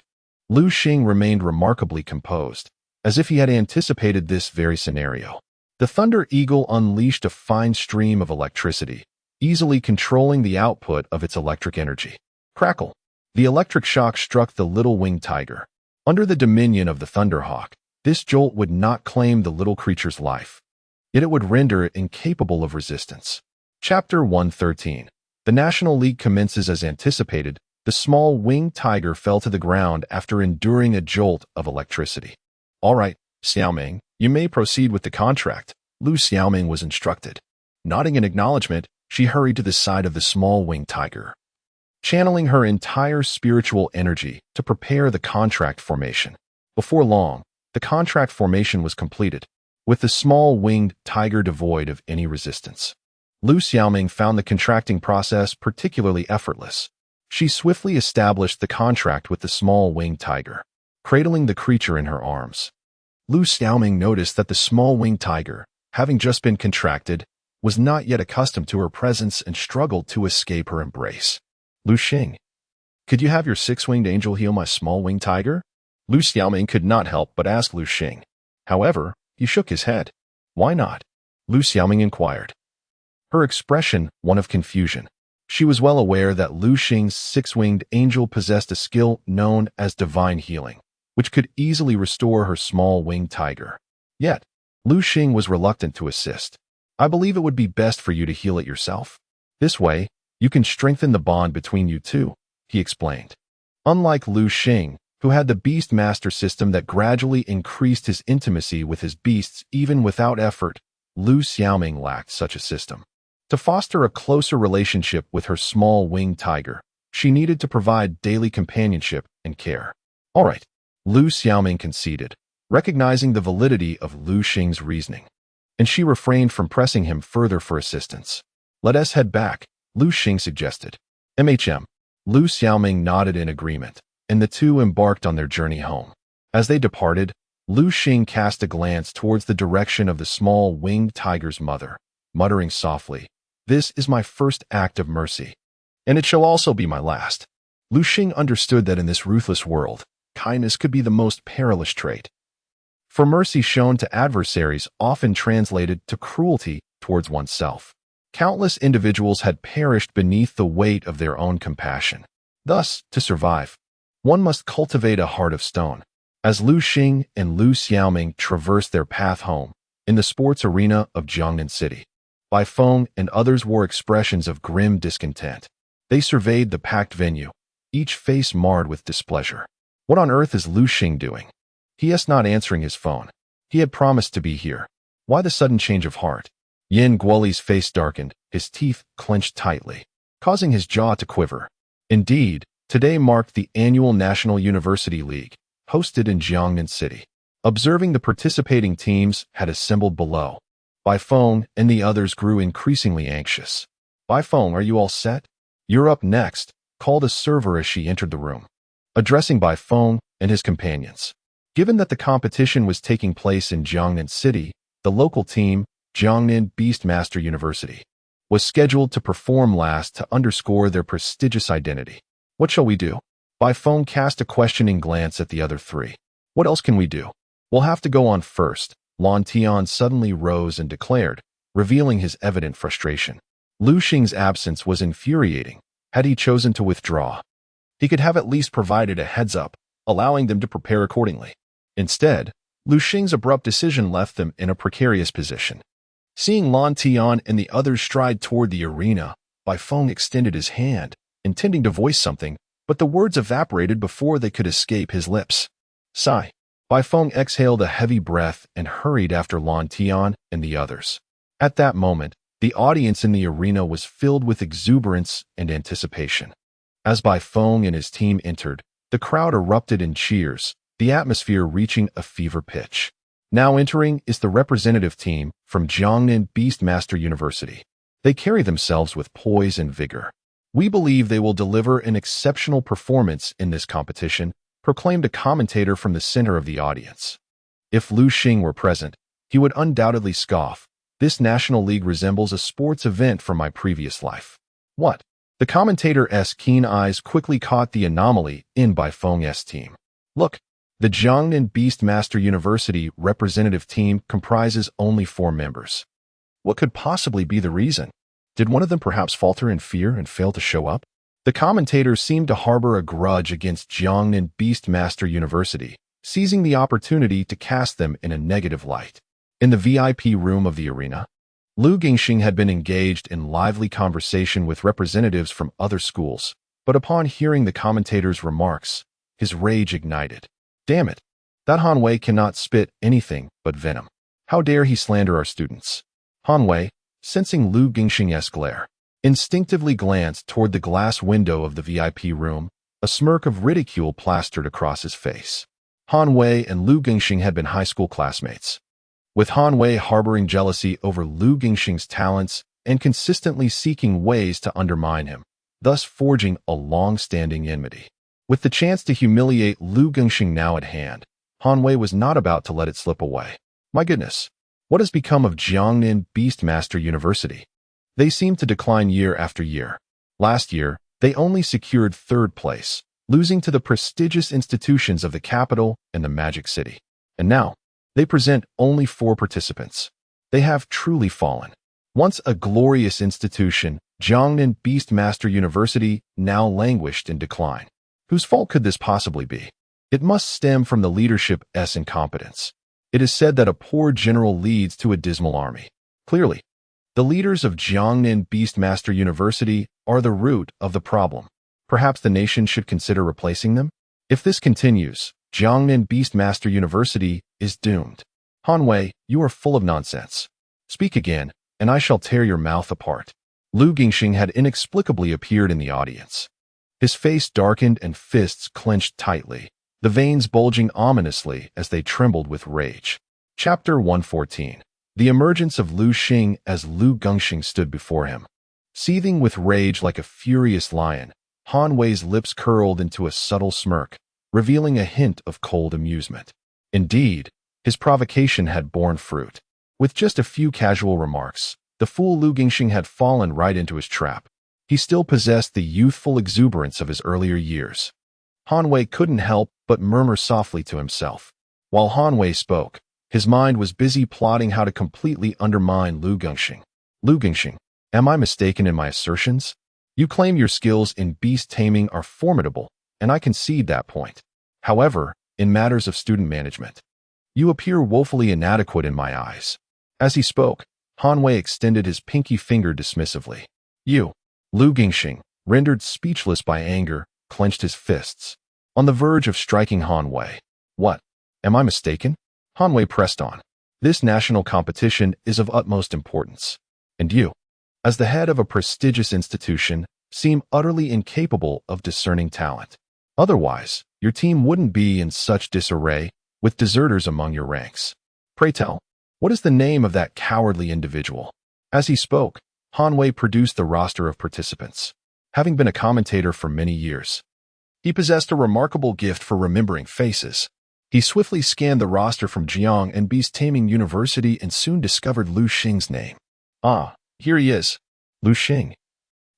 Liu Xing remained remarkably composed, as if he had anticipated this very scenario. The Thunder Eagle unleashed a fine stream of electricity, easily controlling the output of its electric energy. Crackle! The electric shock struck the little winged tiger. Under the dominion of the Thunderhawk, this jolt would not claim the little creature's life, yet it would render it incapable of resistance. Chapter 113. The National League commences as anticipated. The small winged tiger fell to the ground after enduring a jolt of electricity. All right, Xiaoming, you may proceed with the contract, Liu Xiaoming was instructed. Nodding in acknowledgement, she hurried to the side of the small winged tiger, channeling her entire spiritual energy to prepare the contract formation. Before long, the contract formation was completed, with the small winged tiger devoid of any resistance. Liu Xiaoming found the contracting process particularly effortless. She swiftly established the contract with the small winged tiger, cradling the creature in her arms. Liu Xiaoming noticed that the small winged tiger, having just been contracted, was not yet accustomed to her presence and struggled to escape her embrace. Liu Xing, could you have your six-winged angel heal my small winged tiger? Liu Xiaoming could not help but ask Liu Xing. However, he shook his head. Why not? Liu Xiaoming inquired, her expression one of confusion. She was well aware that Liu Xing's six-winged angel possessed a skill known as divine healing, which could easily restore her small winged tiger. Yet, Liu Xing was reluctant to assist. I believe it would be best for you to heal it yourself. This way, you can strengthen the bond between you two, he explained. Unlike Liu Xing, who had the Beast Master system that gradually increased his intimacy with his beasts even without effort, Liu Xiaoming lacked such a system. To foster a closer relationship with her small winged tiger, she needed to provide daily companionship and care. All right, Liu Xiaoming conceded, recognizing the validity of Liu Xing's reasoning, and she refrained from pressing him further for assistance. Let us head back, Liu Xing suggested. MHM. Liu Xiaoming nodded in agreement, and the two embarked on their journey home. As they departed, Liu Xing cast a glance towards the direction of the small winged tiger's mother, muttering softly, "This is my first act of mercy, and it shall also be my last." Liu Xing understood that in this ruthless world, kindness could be the most perilous trait. For mercy shown to adversaries often translated to cruelty towards oneself. Countless individuals had perished beneath the weight of their own compassion. Thus, to survive, one must cultivate a heart of stone. As Liu Xing and Liu Xiaoming traversed their path home, in the sports arena of Jiangnan City, Bai Feng and others wore expressions of grim discontent. They surveyed the packed venue, each face marred with displeasure. What on earth is Liu Xing doing? He is not answering his phone. He had promised to be here. Why the sudden change of heart? Yin Guoli's face darkened, his teeth clenched tightly, causing his jaw to quiver. Indeed, today marked the annual National University League, hosted in Jiangnan City. Observing the participating teams had assembled below, Bai Feng and the others grew increasingly anxious. Bai Feng, are you all set? You're up next, called a server as she entered the room. Addressing Bai Feng and his companions. Given that the competition was taking place in Jiangnan City, the local team, Jiangnan Beastmaster University, was scheduled to perform last to underscore their prestigious identity. What shall we do? Bai Feng cast a questioning glance at the other three. What else can we do? We'll have to go on first. Lan Tian suddenly rose and declared, revealing his evident frustration. Liu Xing's absence was infuriating. Had he chosen to withdraw, he could have at least provided a heads-up, allowing them to prepare accordingly. Instead, Liu Xing's abrupt decision left them in a precarious position. Seeing Lan Tian and the others stride toward the arena, Bai Feng extended his hand, intending to voice something, but the words evaporated before they could escape his lips. Sigh. Bai Feng exhaled a heavy breath and hurried after Lan Tian and the others. At that moment, the audience in the arena was filled with exuberance and anticipation. As Bai Feng and his team entered, the crowd erupted in cheers, the atmosphere reaching a fever pitch. Now entering is the representative team from Jiangnan Beastmaster University. They carry themselves with poise and vigor. We believe they will deliver an exceptional performance in this competition, proclaimed a commentator from the center of the audience. If Liu Xing were present, he would undoubtedly scoff. This National League resembles a sports event from my previous life. What? The commentator's keen eyes quickly caught the anomaly in Bai Feng's team. Look, the Jiangnan Beastmaster University representative team comprises only 4 members. What could possibly be the reason? Did one of them perhaps falter in fear and fail to show up? The commentator seemed to harbor a grudge against Jiangnan Beastmaster University, seizing the opportunity to cast them in a negative light. In the VIP room of the arena, Liu Xing had been engaged in lively conversation with representatives from other schools, but upon hearing the commentator's remarks, his rage ignited. Damn it! That Han Wei cannot spit anything but venom. How dare he slander our students? Han Wei, sensing Liu Xing's glare, instinctively glanced toward the glass window of the VIP room, a smirk of ridicule plastered across his face. Han Wei and Liu Xing had been high school classmates, with Han Wei harboring jealousy over Liu Xing's talents and consistently seeking ways to undermine him, thus forging a long-standing enmity. With the chance to humiliate Liu Xing now at hand, Han Wei was not about to let it slip away. My goodness, what has become of Jiangnan Beastmaster University? They seem to decline year after year. Last year, they only secured 3rd place, losing to the prestigious institutions of the capital and the Magic City. And now, they present only 4 participants. They have truly fallen. Once a glorious institution, Jiangnan Beastmaster University now languished in decline. Whose fault could this possibly be? It must stem from the leadership's incompetence. It is said that a poor general leads to a dismal army. Clearly, the leaders of Jiangnan Beastmaster University are the root of the problem. Perhaps the nation should consider replacing them? If this continues, Jiangnan Beastmaster University is doomed. Han Wei, you are full of nonsense. Speak again, and I shall tear your mouth apart. Liu Xing had inexplicably appeared in the audience. His face darkened and fists clenched tightly, the veins bulging ominously as they trembled with rage. Chapter 114. The emergence of Liu Xing as Liu Xing stood before him. Seething with rage like a furious lion, Han Wei's lips curled into a subtle smirk, revealing a hint of cold amusement. Indeed, his provocation had borne fruit. With just a few casual remarks, the fool Liu Xing had fallen right into his trap. He still possessed the youthful exuberance of his earlier years. Han Wei couldn't help but murmur softly to himself. While Han Wei spoke, his mind was busy plotting how to completely undermine Liu Xing. Liu Xing, am I mistaken in my assertions? You claim your skills in beast taming are formidable, and I concede that point. However, in matters of student management, you appear woefully inadequate in my eyes. As he spoke, Han Wei extended his pinky finger dismissively. You, Liu Xing, rendered speechless by anger, clenched his fists, on the verge of striking Han Wei. What? Am I mistaken? Han Wei pressed on. This national competition is of utmost importance. And you, as the head of a prestigious institution, seem utterly incapable of discerning talent. Otherwise, your team wouldn't be in such disarray, with deserters among your ranks. Pray tell, what is the name of that cowardly individual? As he spoke, Han Wei produced the roster of participants. Having been a commentator for many years, He possessed a remarkable gift for remembering faces. He swiftly scanned the roster from Jiang and Beast Taming University and soon discovered Liu Xing's name. Ah, here he is. Liu Xing.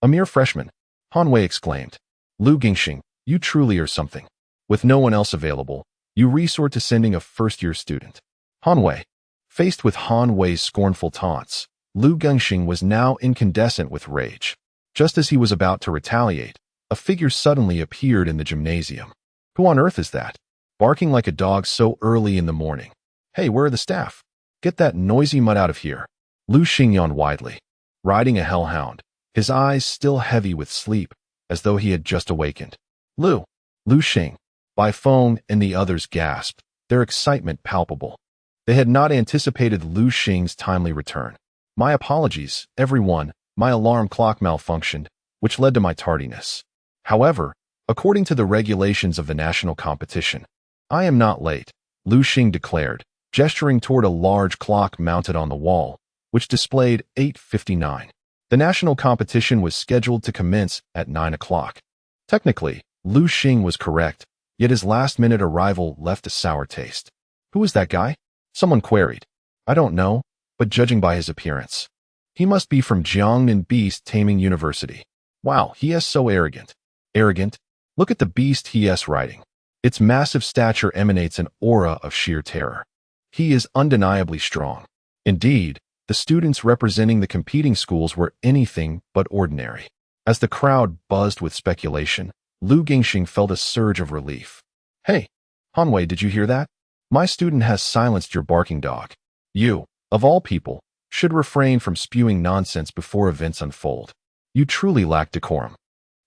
A mere freshman, Han Wei exclaimed. Liu Xing, you truly are something. With no one else available, you resort to sending a first-year student. Han Wei. Faced with Han Wei's scornful taunts, Liu Xing was now incandescent with rage. Just as he was about to retaliate, a figure suddenly appeared in the gymnasium. Who on earth is that? Barking like a dog so early in the morning. Hey, where are the staff? Get that noisy mutt out of here. Liu Xing yawned widely, riding a hellhound, his eyes still heavy with sleep, as though he had just awakened. Liu Xing. Bai Feng and the others gasped, their excitement palpable. They had not anticipated Liu Xing's timely return. My apologies, everyone, my alarm clock malfunctioned, which led to my tardiness. However, according to the regulations of the national competition, I am not late, Liu Xing declared, gesturing toward a large clock mounted on the wall, which displayed 8:59. The national competition was scheduled to commence at 9 o'clock. Technically, Liu Xing was correct, yet his last-minute arrival left a sour taste. Who is that guy? Someone queried. I don't know, but judging by his appearance, he must be from Jiangnan Beast Taming University. Wow, he is so arrogant. Arrogant? Look at the beast he is riding. Its massive stature emanates an aura of sheer terror. He is undeniably strong. Indeed, the students representing the competing schools were anything but ordinary. As the crowd buzzed with speculation, Liu Xing felt a surge of relief. Hey, Han Wei, did you hear that? My student has silenced your barking dog. You, of all people, should refrain from spewing nonsense before events unfold. You truly lack decorum.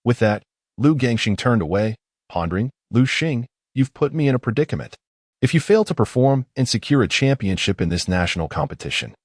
With that, Liu Xing turned away, pondering, Liu Xing, you've put me in a predicament. If you fail to perform and secure a championship in this national competition,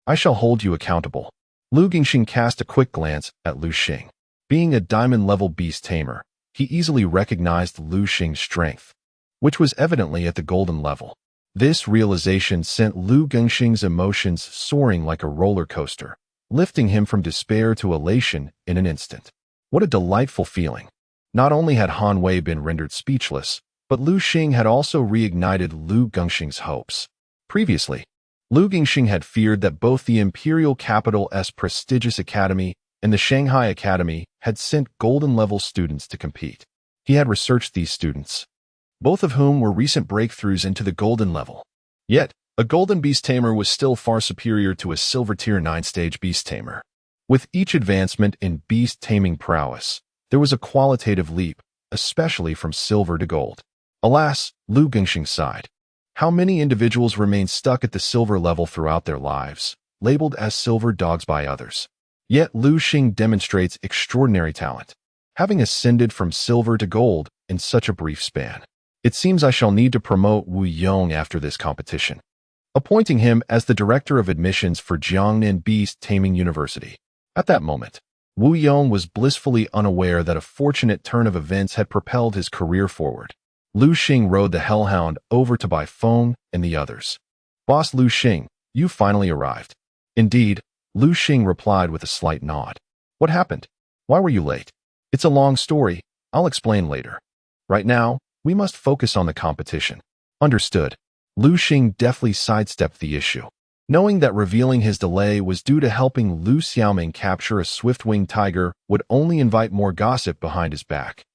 I shall hold you accountable. Liu Xing cast a quick glance at Liu Xing. Being a diamond-level beast tamer, he easily recognized Liu Xing's strength, which was evidently at the golden level. This realization sent Liu Xing's emotions soaring like a roller coaster, lifting him from despair to elation in an instant. What a delightful feeling. Not only had Han Wei been rendered speechless, but Liu Xing had also reignited Liu Xing's hopes. Previously, Liu Xing had feared that both the imperial capital's prestigious academy and the Shanghai Academy had sent golden-level students to compete. He had researched these students, both of whom were recent breakthroughs into the golden level. Yet, a golden beast tamer was still far superior to a silver tier 9-stage beast tamer. With each advancement in beast taming prowess, there was a qualitative leap, especially from silver to gold. Alas, Liu Xing sighed. How many individuals remain stuck at the silver level throughout their lives, labeled as silver dogs by others? Yet Liu Xing demonstrates extraordinary talent, having ascended from silver to gold in such a brief span. It seems I shall need to promote Wu Yong after this competition, appointing him as the director of admissions for Jiangnan Beast Taming University. At that moment, Wu Yong was blissfully unaware that a fortunate turn of events had propelled his career forward. Liu Xing rode the hellhound over to Bai Feng and the others. Boss Liu Xing, you finally arrived. Indeed, Liu Xing replied with a slight nod. What happened? Why were you late? It's a long story. I'll explain later. Right now, we must focus on the competition. Understood. Liu Xing deftly sidestepped the issue, knowing that revealing his delay was due to helping Liu Xiaoming capture a swift-winged tiger would only invite more gossip behind his back.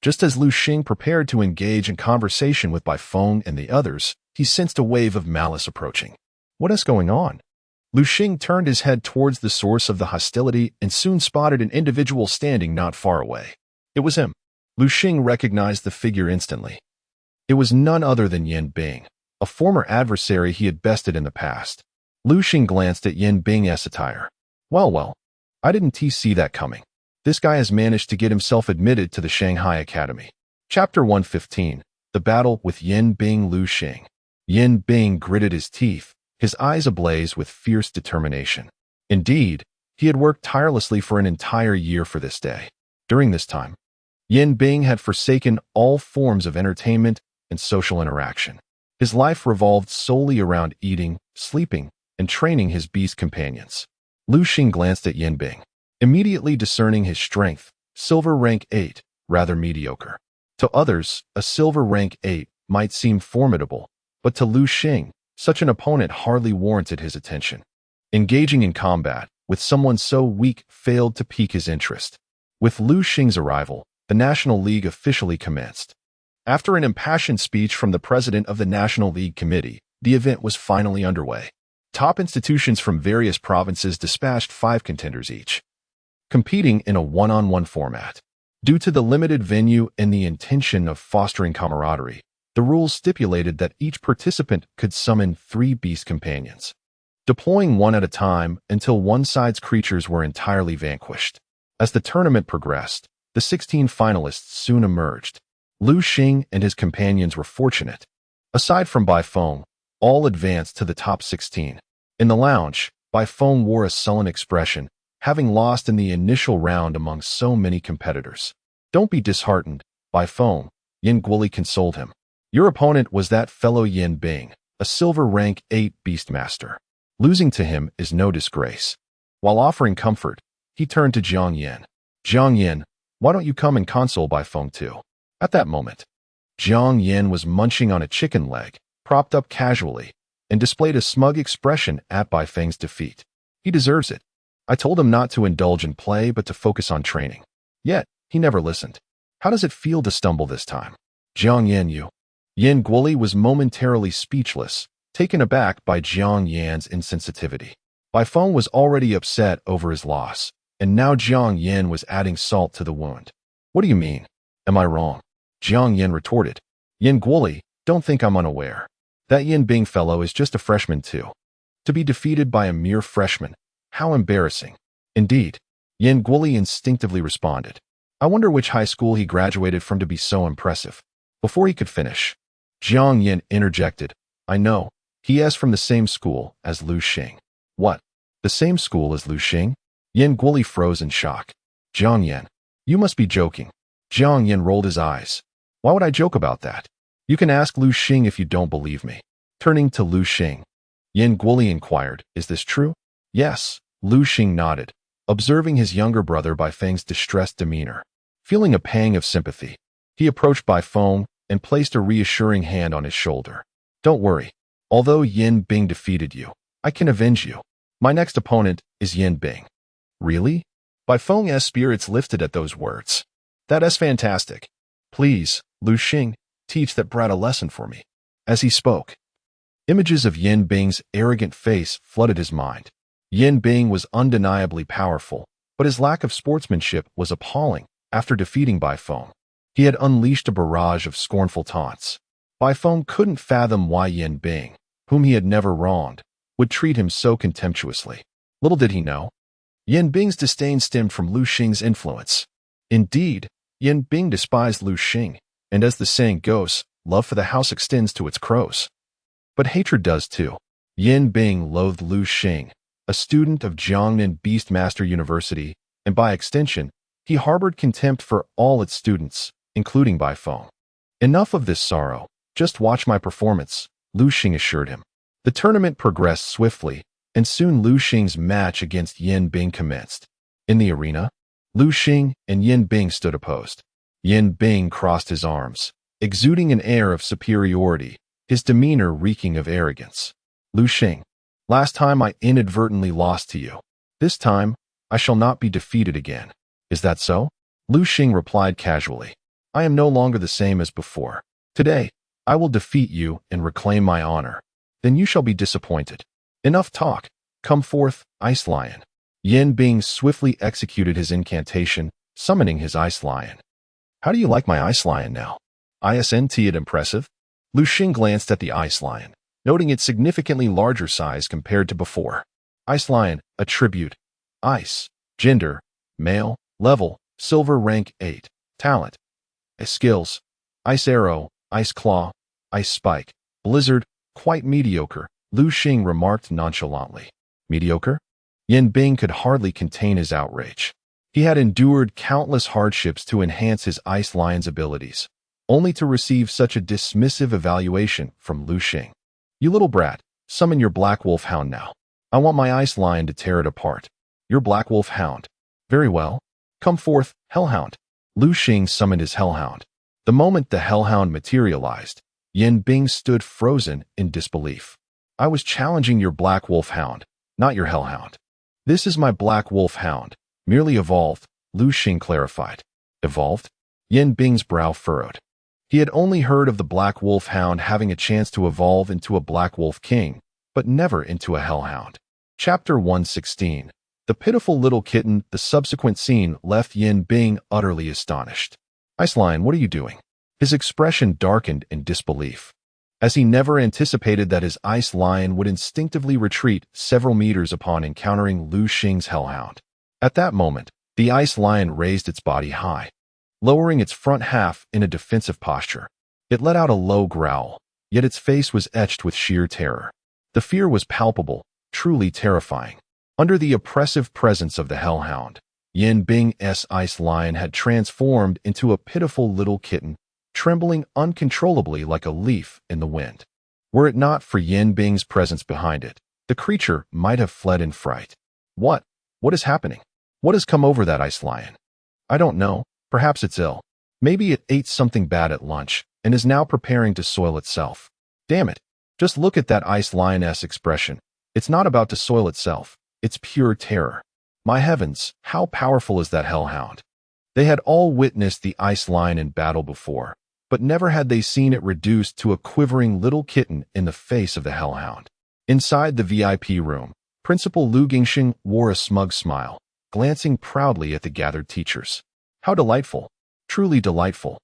Just as Liu Xing prepared to engage in conversation with Bai Feng and the others, he sensed a wave of malice approaching. What is going on? Liu Xing turned his head towards the source of the hostility and soon spotted an individual standing not far away. It was him. Liu Xing recognized the figure instantly. It was none other than Yan Bing, a former adversary he had bested in the past. Liu Xing glanced at Yan Bing's attire. Well, I didn't see that coming. This guy has managed to get himself admitted to the Shanghai Academy. Chapter 115, The Battle with Yan Bing. Liu Xing. Yan Bing gritted his teeth, his eyes ablaze with fierce determination. Indeed, he had worked tirelessly for an entire year for this day. During this time, Yan Bing had forsaken all forms of entertainment and social interaction. His life revolved solely around eating, sleeping, and training his beast companions. Liu Xing glanced at Yan Bing, immediately discerning his strength, silver rank 8, rather mediocre. To others, a silver rank 8 might seem formidable, but to Liu Xing, such an opponent hardly warranted his attention. Engaging in combat with someone so weak failed to pique his interest. With Liu Xing's arrival, the National League officially commenced. After an impassioned speech from the president of the National League Committee, the event was finally underway. Top institutions from various provinces dispatched 5 contenders each, competing in a one-on-one format. Due to the limited venue and the intention of fostering camaraderie, the rules stipulated that each participant could summon 3 beast companions, deploying one at a time until one side's creatures were entirely vanquished. As the tournament progressed, the 16 finalists soon emerged. Liu Xing and his companions were fortunate. Aside from Bai Feng, all advanced to the top 16. In the lounge, Bai Feng wore a sullen expression, having lost in the initial round among so many competitors. Don't be disheartened, Bai Feng, Yin Guoli consoled him. Your opponent was that fellow Yin Bing, a silver rank 8 beastmaster. Losing to him is no disgrace. While offering comfort, he turned to Jiang Yin. Jiang Yin, why don't you come and console Bai Feng too? At that moment, Jiang Yin was munching on a chicken leg, propped up casually, and displayed a smug expression at Bai Feng's defeat. He deserves it. I told him not to indulge in play but to focus on training. Yet, he never listened. How does it feel to stumble this time? Jiang Yin you. Yin Guoli was momentarily speechless, taken aback by Jiang Yan's insensitivity. Bai Feng was already upset over his loss, and now Jiang Yin was adding salt to the wound. What do you mean? Am I wrong? Jiang Yin retorted. Yin Guoli, don't think I'm unaware. That Yin Bing fellow is just a freshman too. To be defeated by a mere freshman, how embarrassing. Indeed, Yin Guoli instinctively responded. I wonder which high school he graduated from to be so impressive. Before he could finish, Jiang Yin interjected. I know, he is from the same school as Liu Xing. What? The same school as Liu Xing? Yin Guoli froze in shock. Jiang Yin, you must be joking. Jiang Yin rolled his eyes. Why would I joke about that? You can ask Liu Xing if you don't believe me. Turning to Liu Xing, Yin Guoli inquired, is this true? Yes, Liu Xing nodded, observing his younger brother Bai Feng's distressed demeanor. Feeling a pang of sympathy, he approached Bai Feng and placed a reassuring hand on his shoulder. Don't worry. Although Yin Bing defeated you, I can avenge you. My next opponent is Yin Bing. Really? Bai Feng's spirits lifted at those words. That is fantastic. Please, Liu Xing, teach that brat a lesson for me. As he spoke, images of Yin Bing's arrogant face flooded his mind. Yin Bing was undeniably powerful, but his lack of sportsmanship was appalling. After defeating Bai Feng, he had unleashed a barrage of scornful taunts. Bai Feng couldn't fathom why Yin Bing, whom he had never wronged, would treat him so contemptuously. Little did he know, Yin Bing's disdain stemmed from Liu Xing's influence. Indeed, Yin Bing despised Liu Xing, and as the saying goes, love for the house extends to its crows. But hatred does too. Yin Bing loathed Liu Xing, a student of Jiangnan Beastmaster University, and by extension, he harbored contempt for all its students, including Bai Feng. Enough of this sorrow, just watch my performance, Liu Xing assured him. The tournament progressed swiftly, and soon Liu Xing's match against Yin Bing commenced. In the arena, Liu Xing and Yin Bing stood opposed. Yin Bing crossed his arms, exuding an air of superiority, his demeanor reeking of arrogance. Liu Xing, last time I inadvertently lost to you. This time, I shall not be defeated again. Is that so? Liu Xing replied casually. I am no longer the same as before. Today, I will defeat you and reclaim my honor. Then you shall be disappointed. Enough talk. Come forth, Ice Lion. Yin Bing swiftly executed his incantation, summoning his Ice Lion. How do you like my Ice Lion now? Isn't it impressive? Liu Xing glanced at the Ice Lion, noting its significantly larger size compared to before. Ice Lion, attribute, Ice, gender, male, level, silver rank 8, talent, skills, Ice Arrow, Ice Claw, Ice Spike, Blizzard, quite mediocre, Liu Xing remarked nonchalantly. Mediocre? Yin Bing could hardly contain his outrage. He had endured countless hardships to enhance his Ice Lion's abilities, only to receive such a dismissive evaluation from Liu Xing. You little brat, summon your Black Wolf Hound now. I want my Ice Lion to tear it apart. Your Black Wolf Hound. Very well. Come forth, Hellhound. Liu Xing summoned his Hellhound. The moment the hellhound materialized, Yin Bing stood frozen in disbelief. I was challenging your black wolf hound, not your hellhound. This is my black wolf hound, merely evolved, Liu Xing clarified. Evolved? Yin Bing's brow furrowed. He had only heard of the black wolf hound having a chance to evolve into a black wolf king, but never into a hellhound. Chapter 116. The pitiful little kitten. The subsequent scene left Yin Bing utterly astonished. Ice Lion, what are you doing? His expression darkened in disbelief, as he never anticipated that his Ice Lion would instinctively retreat several meters upon encountering Liu Xing's hellhound. At that moment, the Ice Lion raised its body high, lowering its front half in a defensive posture. It let out a low growl, yet its face was etched with sheer terror. The fear was palpable, truly terrifying. Under the oppressive presence of the hellhound, Yin Bing's Ice Lion had transformed into a pitiful little kitten, trembling uncontrollably like a leaf in the wind. Were it not for Yin Bing's presence behind it, the creature might have fled in fright. What is happening? What has come over that Ice Lion? I don't know. Perhaps it's ill. Maybe it ate something bad at lunch and is now preparing to soil itself. Damn it. Just look at that Ice Lion's expression. It's not about to soil itself. It's pure terror. My heavens, how powerful is that hellhound? They had all witnessed the Ice Lion in battle before, but never had they seen it reduced to a quivering little kitten in the face of the hellhound. Inside the VIP room, Principal Liu Xing wore a smug smile, glancing proudly at the gathered teachers. How delightful, truly delightful.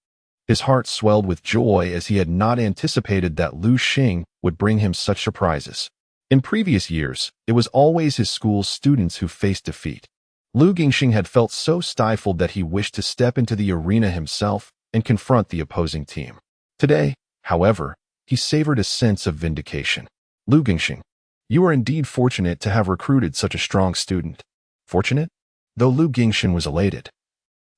His heart swelled with joy as he had not anticipated that Liu Xing would bring him such surprises. In previous years, it was always his school's students who faced defeat. Liu Xing had felt so stifled that he wished to step into the arena himself and confront the opposing team. Today, however, he savored a sense of vindication. Liu Xing, you are indeed fortunate to have recruited such a strong student. Fortunate? Though Liu Xing was elated.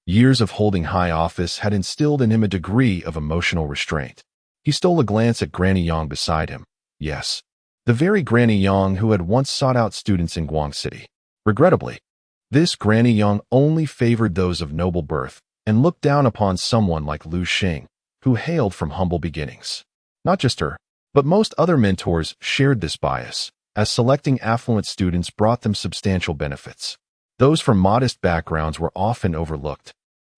Years of holding high office had instilled in him a degree of emotional restraint. He stole a glance at Granny Yang beside him. Yes, the very Granny Yang who had once sought out students in Guang City. Regrettably, this Granny Yang only favored those of noble birth and looked down upon someone like Liu Xing, who hailed from humble beginnings. Not just her, but most other mentors shared this bias, as selecting affluent students brought them substantial benefits. Those from modest backgrounds were often overlooked,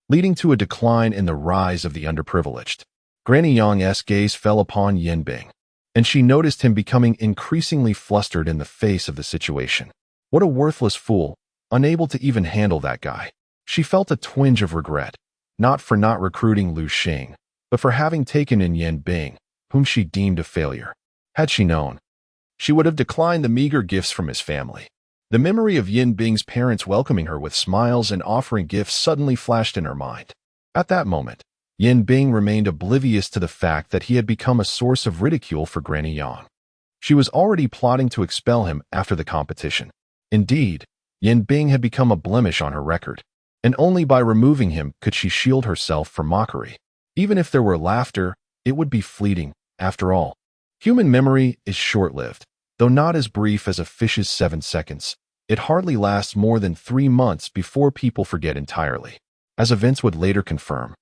leading to a decline in the rise of the underprivileged. Granny Yang's gaze fell upon Yin Bing, and she noticed him becoming increasingly flustered in the face of the situation. What a worthless fool, unable to even handle that guy. She felt a twinge of regret, not for not recruiting Liu Xing, but for having taken in Yin Bing, whom she deemed a failure. Had she known, she would have declined the meager gifts from his family. The memory of Yin Bing's parents welcoming her with smiles and offering gifts suddenly flashed in her mind. At that moment, Yin Bing remained oblivious to the fact that he had become a source of ridicule for Granny Yang. She was already plotting to expel him after the competition. Indeed, Yin Bing had become a blemish on her record, and only by removing him could she shield herself from mockery. Even if there were laughter, it would be fleeting, after all. Human memory is short-lived, though not as brief as a fish's 7 seconds. It hardly lasts more than 3 months before people forget entirely, as events would later confirm.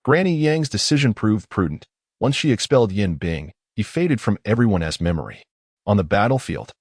Granny Yang's decision proved prudent. Once she expelled Yin Bing, he faded from everyone's memory. On the battlefield,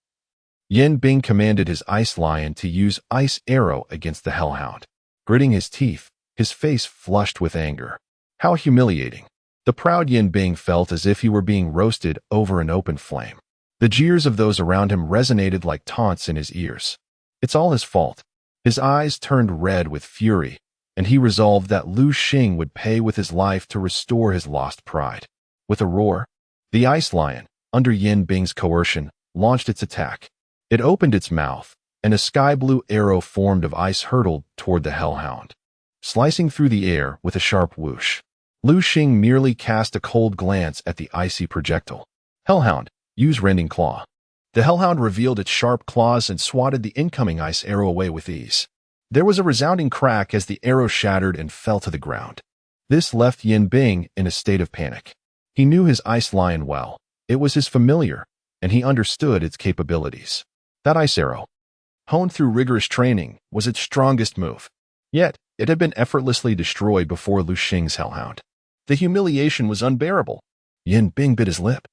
Yin Bing commanded his Ice Lion to use Ice Arrow against the hellhound. Gritting his teeth, his face flushed with anger. How humiliating. The proud Yin Bing felt as if he were being roasted over an open flame. The jeers of those around him resonated like taunts in his ears. It's all his fault. His eyes turned red with fury, and he resolved that Liu Xing would pay with his life to restore his lost pride. With a roar, the Ice Lion, under Yin Bing's coercion, launched its attack. It opened its mouth, and a sky-blue arrow formed of ice hurtled toward the hellhound, slicing through the air with a sharp whoosh. Liu Xing merely cast a cold glance at the icy projectile. Hellhound, use Rending Claw. The hellhound revealed its sharp claws and swatted the incoming ice arrow away with ease. There was a resounding crack as the arrow shattered and fell to the ground. This left Yin Bing in a state of panic. He knew his Ice Lion well. It was his familiar, and he understood its capabilities. That ice arrow, honed through rigorous training, was its strongest move. Yet, it had been effortlessly destroyed before Liu Xing's hellhound. The humiliation was unbearable. Yin Bing bit his lip.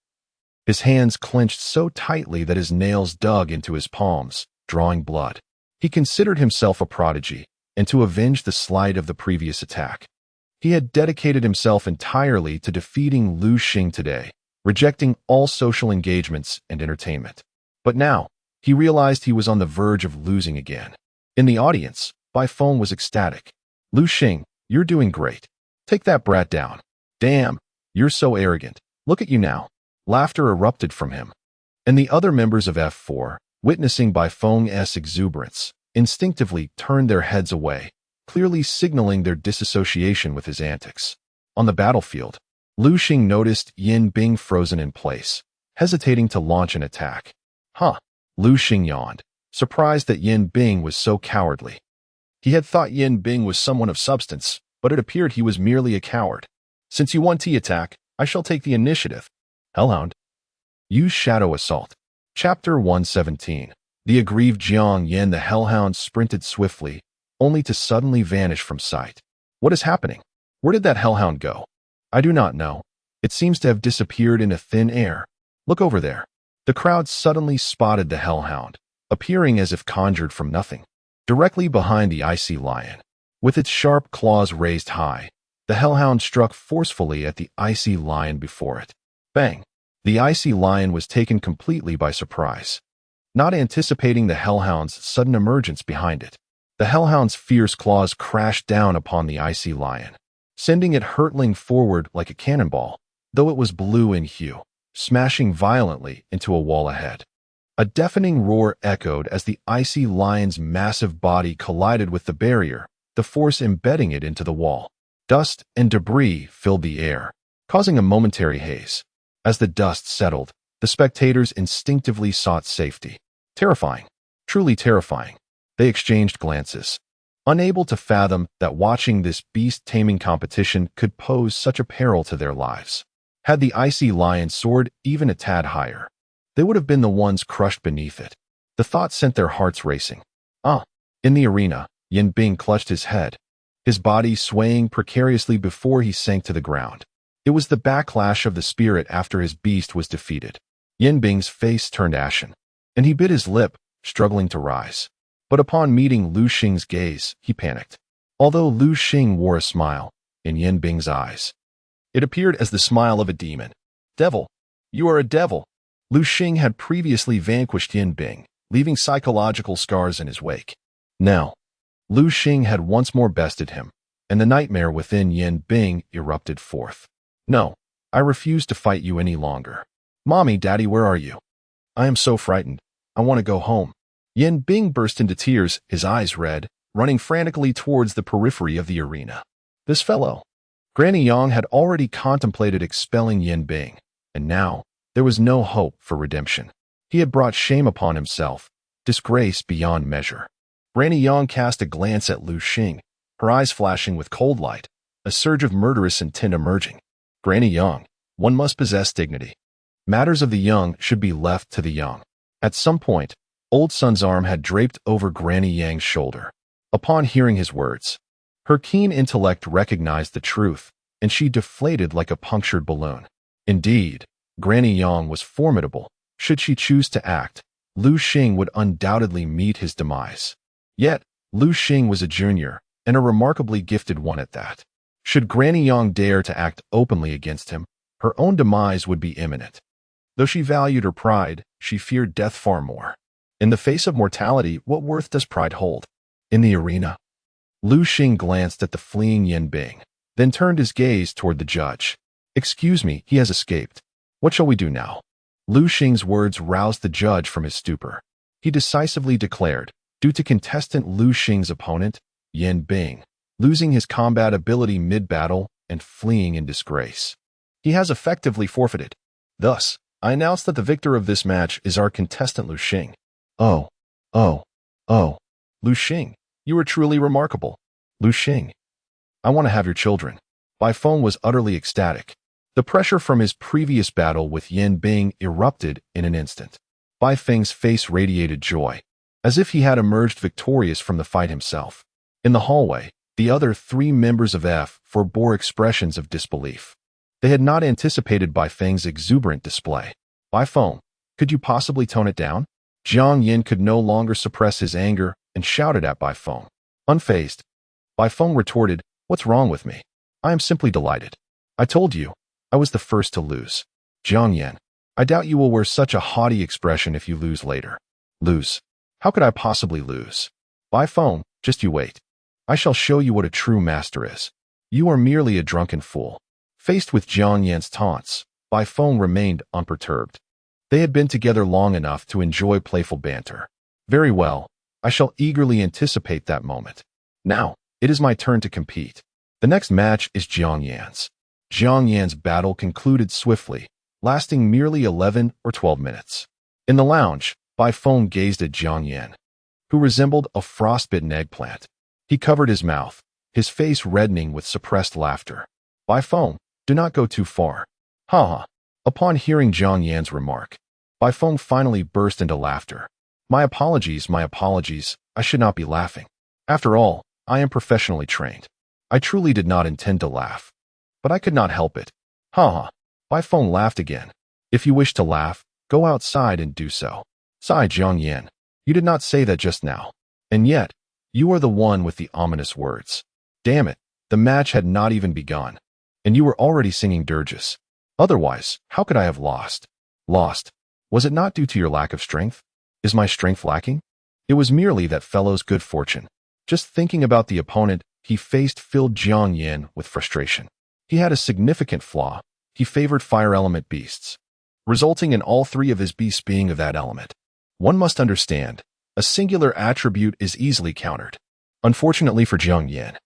His hands clenched so tightly that his nails dug into his palms, drawing blood. He considered himself a prodigy, and to avenge the slight of the previous attack. He had dedicated himself entirely to defeating Liu Xing today, rejecting all social engagements and entertainment. But now, he realized he was on the verge of losing again. In the audience, Bai Feng was ecstatic. Liu Xing, you're doing great. Take that brat down. Damn, you're so arrogant. Look at you now. Laughter erupted from him. And the other members of F4, witnessing Bai Feng's exuberance, instinctively turned their heads away, clearly signaling their disassociation with his antics. On the battlefield, Liu Xing noticed Yin Bing frozen in place, hesitating to launch an attack. Huh. Liu Xing yawned, surprised that Yin Bing was so cowardly. He had thought Yin Bing was someone of substance, but it appeared he was merely a coward. Since you won T-attack, I shall take the initiative. Hellhound. Use Shadow Assault. Chapter 117. The aggrieved Jiang Yin. The Hellhound sprinted swiftly, only to suddenly vanish from sight. What is happening? Where did that Hellhound go? I do not know. It seems to have disappeared into thin air. Look over there. The crowd suddenly spotted the Hellhound, appearing as if conjured from nothing, directly behind the icy lion. With its sharp claws raised high, the Hellhound struck forcefully at the icy lion before it. Bang! The icy lion was taken completely by surprise, not anticipating the Hellhound's sudden emergence behind it. The Hellhound's fierce claws crashed down upon the icy lion, sending it hurtling forward like a cannonball, though it was blue in hue, smashing violently into a wall ahead. A deafening roar echoed as the icy lion's massive body collided with the barrier, the force embedding it into the wall. Dust and debris filled the air, causing a momentary haze. As the dust settled, the spectators instinctively sought safety. Terrifying. Truly terrifying. They exchanged glances, unable to fathom that watching this beast taming competition could pose such a peril to their lives. Had the icy lion soared even a tad higher, they would have been the ones crushed beneath it. The thought sent their hearts racing. In the arena, Yin Bing clutched his head, his body swaying precariously before he sank to the ground. It was the backlash of the spirit after his beast was defeated. Yin Bing's face turned ashen, and he bit his lip, struggling to rise. But upon meeting Liu Xing's gaze, he panicked. Although Liu Xing wore a smile in Yin Bing's eyes, it appeared as the smile of a demon. Devil, you are a devil. Liu Xing had previously vanquished Yin Bing, leaving psychological scars in his wake. Now, Liu Xing had once more bested him, and the nightmare within Yin Bing erupted forth. No, I refuse to fight you any longer. Mommy, Daddy, where are you? I am so frightened. I want to go home. Yin Bing burst into tears, his eyes red, running frantically towards the periphery of the arena. This fellow. Granny Yang had already contemplated expelling Yin Bing, and now there was no hope for redemption. He had brought shame upon himself, disgrace beyond measure. Granny Yang cast a glance at Liu Xing, her eyes flashing with cold light, a surge of murderous intent emerging. Granny Yang, one must possess dignity. Matters of the young should be left to the young. At some point, Old Sun's arm had draped over Granny Yang's shoulder. Upon hearing his words, her keen intellect recognized the truth, and she deflated like a punctured balloon. Indeed, Granny Yang was formidable. Should she choose to act, Liu Xing would undoubtedly meet his demise. Yet, Liu Xing was a junior, and a remarkably gifted one at that. Should Granny Yang dare to act openly against him, her own demise would be imminent. Though she valued her pride, she feared death far more. In the face of mortality, what worth does pride hold? In the arena, Liu Xing glanced at the fleeing Yin Bing, then turned his gaze toward the judge. Excuse me, he has escaped. What shall we do now? Liu Xing's words roused the judge from his stupor. He decisively declared, due to contestant Liu Xing's opponent, Yin Bing, losing his combat ability mid-battle and fleeing in disgrace, he has effectively forfeited. Thus, I announce that the victor of this match is our contestant Liu Xing. Oh. Liu Xing, you are truly remarkable. Liu Xing, I want to have your children. Bai Feng was utterly ecstatic. The pressure from his previous battle with Yin Bing erupted in an instant. Bai Feng's face radiated joy, as if he had emerged victorious from the fight himself. In the hallway, The other 3 members of F forbore expressions of disbelief. They had not anticipated Bai Feng's exuberant display. Bai Feng, could you possibly tone it down? Jiang Yin could no longer suppress his anger and shouted at Bai Feng. Unfazed, Bai Feng retorted, "What's wrong with me? I am simply delighted. I told you, I was the first to lose. Jiang Yin, I doubt you will wear such a haughty expression if you lose later." Lose? How could I possibly lose? Bai Feng, just you wait. I shall show you what a true master is. You are merely a drunken fool. Faced with Jiang Yan's taunts, Bai Feng remained unperturbed. They had been together long enough to enjoy playful banter. Very well, I shall eagerly anticipate that moment. Now, it is my turn to compete. The next match is Jiang Yan's. Jiang Yan's battle concluded swiftly, lasting merely 11 or 12 minutes. In the lounge, Bai Feng gazed at Jiang Yan, who resembled a frostbitten eggplant. He covered his mouth, his face reddening with suppressed laughter. Bai Feng, do not go too far. Ha ha. Upon hearing Jiang Yan's remark, Bai Feng finally burst into laughter. My apologies, I should not be laughing. After all, I am professionally trained. I truly did not intend to laugh. But I could not help it. Ha ha. Bai Feng laughed again. If you wish to laugh, go outside and do so. Sighed Jiang Yan. You did not say that just now. And yet, you are the one with the ominous words. Damn it, the match had not even begun. And you were already singing dirges. Otherwise, how could I have lost? Lost? Was it not due to your lack of strength? Is my strength lacking? It was merely that fellow's good fortune. Just thinking about the opponent he faced filled Jiang Yan with frustration. He had a significant flaw. He favored fire element beasts, resulting in all 3 of his beasts being of that element. One must understand, a singular attribute is easily countered. Unfortunately for Jiang Yan,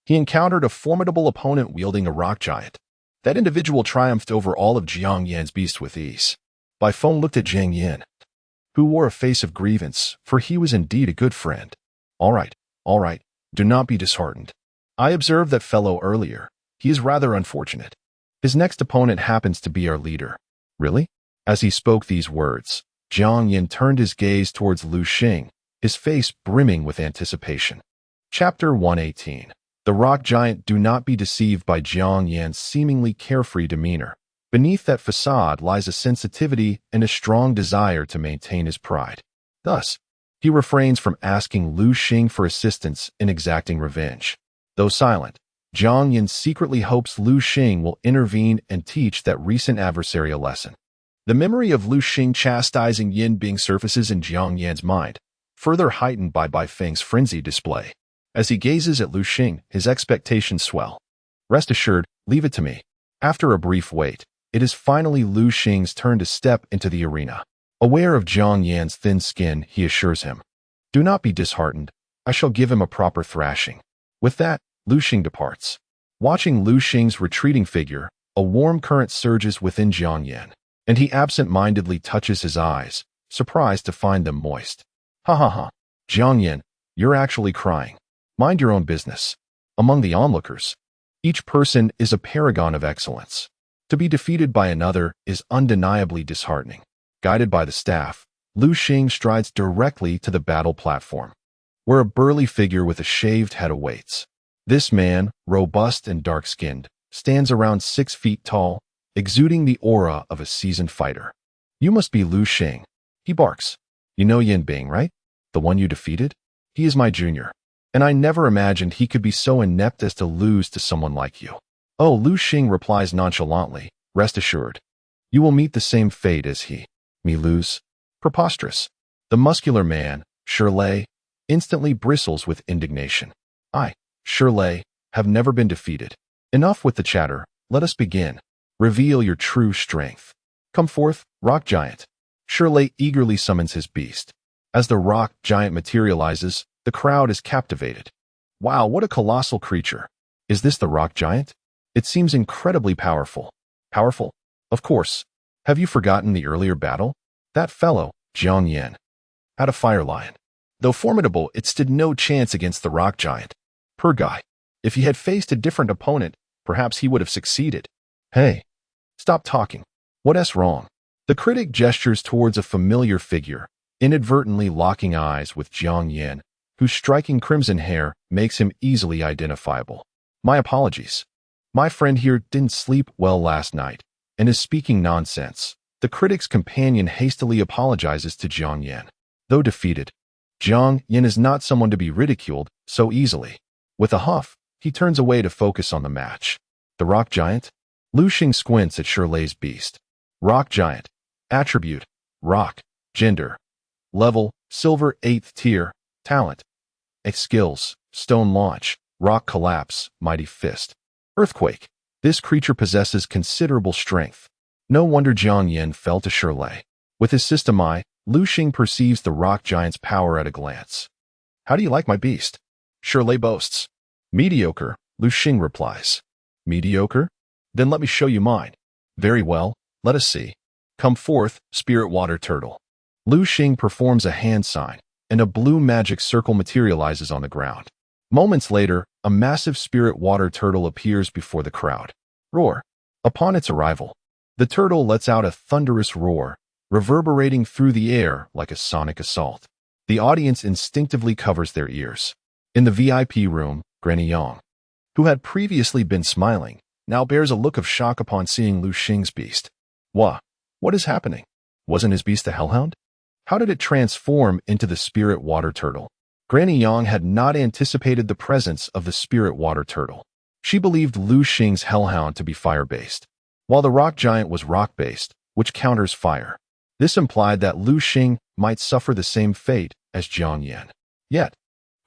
he encountered a formidable opponent wielding a rock giant. That individual triumphed over all of Jiang Yan's beasts with ease. Bai Feng looked at Jiang Yan, who wore a face of grievance, for he was indeed a good friend. All right, do not be disheartened. I observed that fellow earlier. He is rather unfortunate. His next opponent happens to be our leader. Really? As he spoke these words, Jiang Yan turned his gaze towards Liu Xing, his face brimming with anticipation. Chapter 118. The rock giant. Do not be deceived by Jiang Yan's seemingly carefree demeanor. Beneath that facade lies a sensitivity and a strong desire to maintain his pride. Thus, he refrains from asking Liu Xing for assistance in exacting revenge. Though silent, Jiang Yan secretly hopes Liu Xing will intervene and teach that recent adversary a lesson. The memory of Liu Xing chastising Yin Bing surfaces in Jiang Yan's mind, further heightened by Bai Feng's frenzied display. As he gazes at Liu Xing, his expectations swell. Rest assured, leave it to me. After a brief wait, it is finally Liu Xing's turn to step into the arena. Aware of Jiang Yan's thin skin, he assures him, "Do not be disheartened. I shall give him a proper thrashing." With that, Liu Xing departs. Watching Liu Xing's retreating figure, a warm current surges within Jiang Yan, and he absent-mindedly touches his eyes, surprised to find them moist. Ha ha ha. Jiang Yan, you're actually crying. Mind your own business. Among the onlookers, each person is a paragon of excellence. To be defeated by another is undeniably disheartening. Guided by the staff, Liu Xing strides directly to the battle platform, where a burly figure with a shaved head awaits. This man, robust and dark-skinned, stands around 6 feet tall, exuding the aura of a seasoned fighter. You must be Liu Xing. He barks. You know Yin Bing, right? The one you defeated? He is my junior. And I never imagined he could be so inept as to lose to someone like you. Oh, Liu Xing replies nonchalantly, rest assured. You will meet the same fate as he. Me lose? Preposterous. The muscular man, Shirley, instantly bristles with indignation. I, Shirley, have never been defeated. Enough with the chatter, let us begin. Reveal your true strength. Come forth, rock giant. Shirley eagerly summons his beast. As the rock giant materializes, the crowd is captivated. Wow, what a colossal creature. Is this the rock giant? It seems incredibly powerful. Powerful? Of course. Have you forgotten the earlier battle? That fellow, Jiang Yan, had a fire lion. Though formidable, it stood no chance against the rock giant. Poor guy. If he had faced a different opponent, perhaps he would have succeeded. Hey, stop talking. What's wrong? The critic gestures towards a familiar figure, inadvertently locking eyes with Jiang Yan, whose striking crimson hair makes him easily identifiable. My apologies. My friend here didn't sleep well last night and is speaking nonsense. The critic's companion hastily apologizes to Jiang Yan. Though defeated, Jiang Yan is not someone to be ridiculed so easily. With a huff, he turns away to focus on the match. The Rock Giant? Liu Xing squints at Shirley's beast. Rock Giant. Attribute: Rock. Gender: Level: Silver 8th tier. Talent: Skills: Stone Launch, Rock Collapse, Mighty Fist. Earthquake. This creature possesses considerable strength. No wonder Jiang Yan fell to Shirley. With his system eye, Liu Xing perceives the Rock Giant's power at a glance. How do you like my beast? Shirley boasts. Mediocre, Liu Xing replies. Mediocre? Then let me show you mine. Very well, let us see. Come forth, Spirit Water Turtle. Liu Xing performs a hand sign, and a blue magic circle materializes on the ground. Moments later, a massive Spirit Water Turtle appears before the crowd. Roar. Upon its arrival, the turtle lets out a thunderous roar, reverberating through the air like a sonic assault. The audience instinctively covers their ears. In the VIP room, Granny Yang, who had previously been smiling, now bears a look of shock upon seeing Liu Xing's beast. What is happening? Wasn't his beast a hellhound? How did it transform into the Spirit Water Turtle? Granny Yang had not anticipated the presence of the Spirit Water Turtle. She believed Liu Xing's hellhound to be fire-based, while the Rock Giant was rock-based, which counters fire. This implied that Liu Xing might suffer the same fate as Jiang Yan. Yet,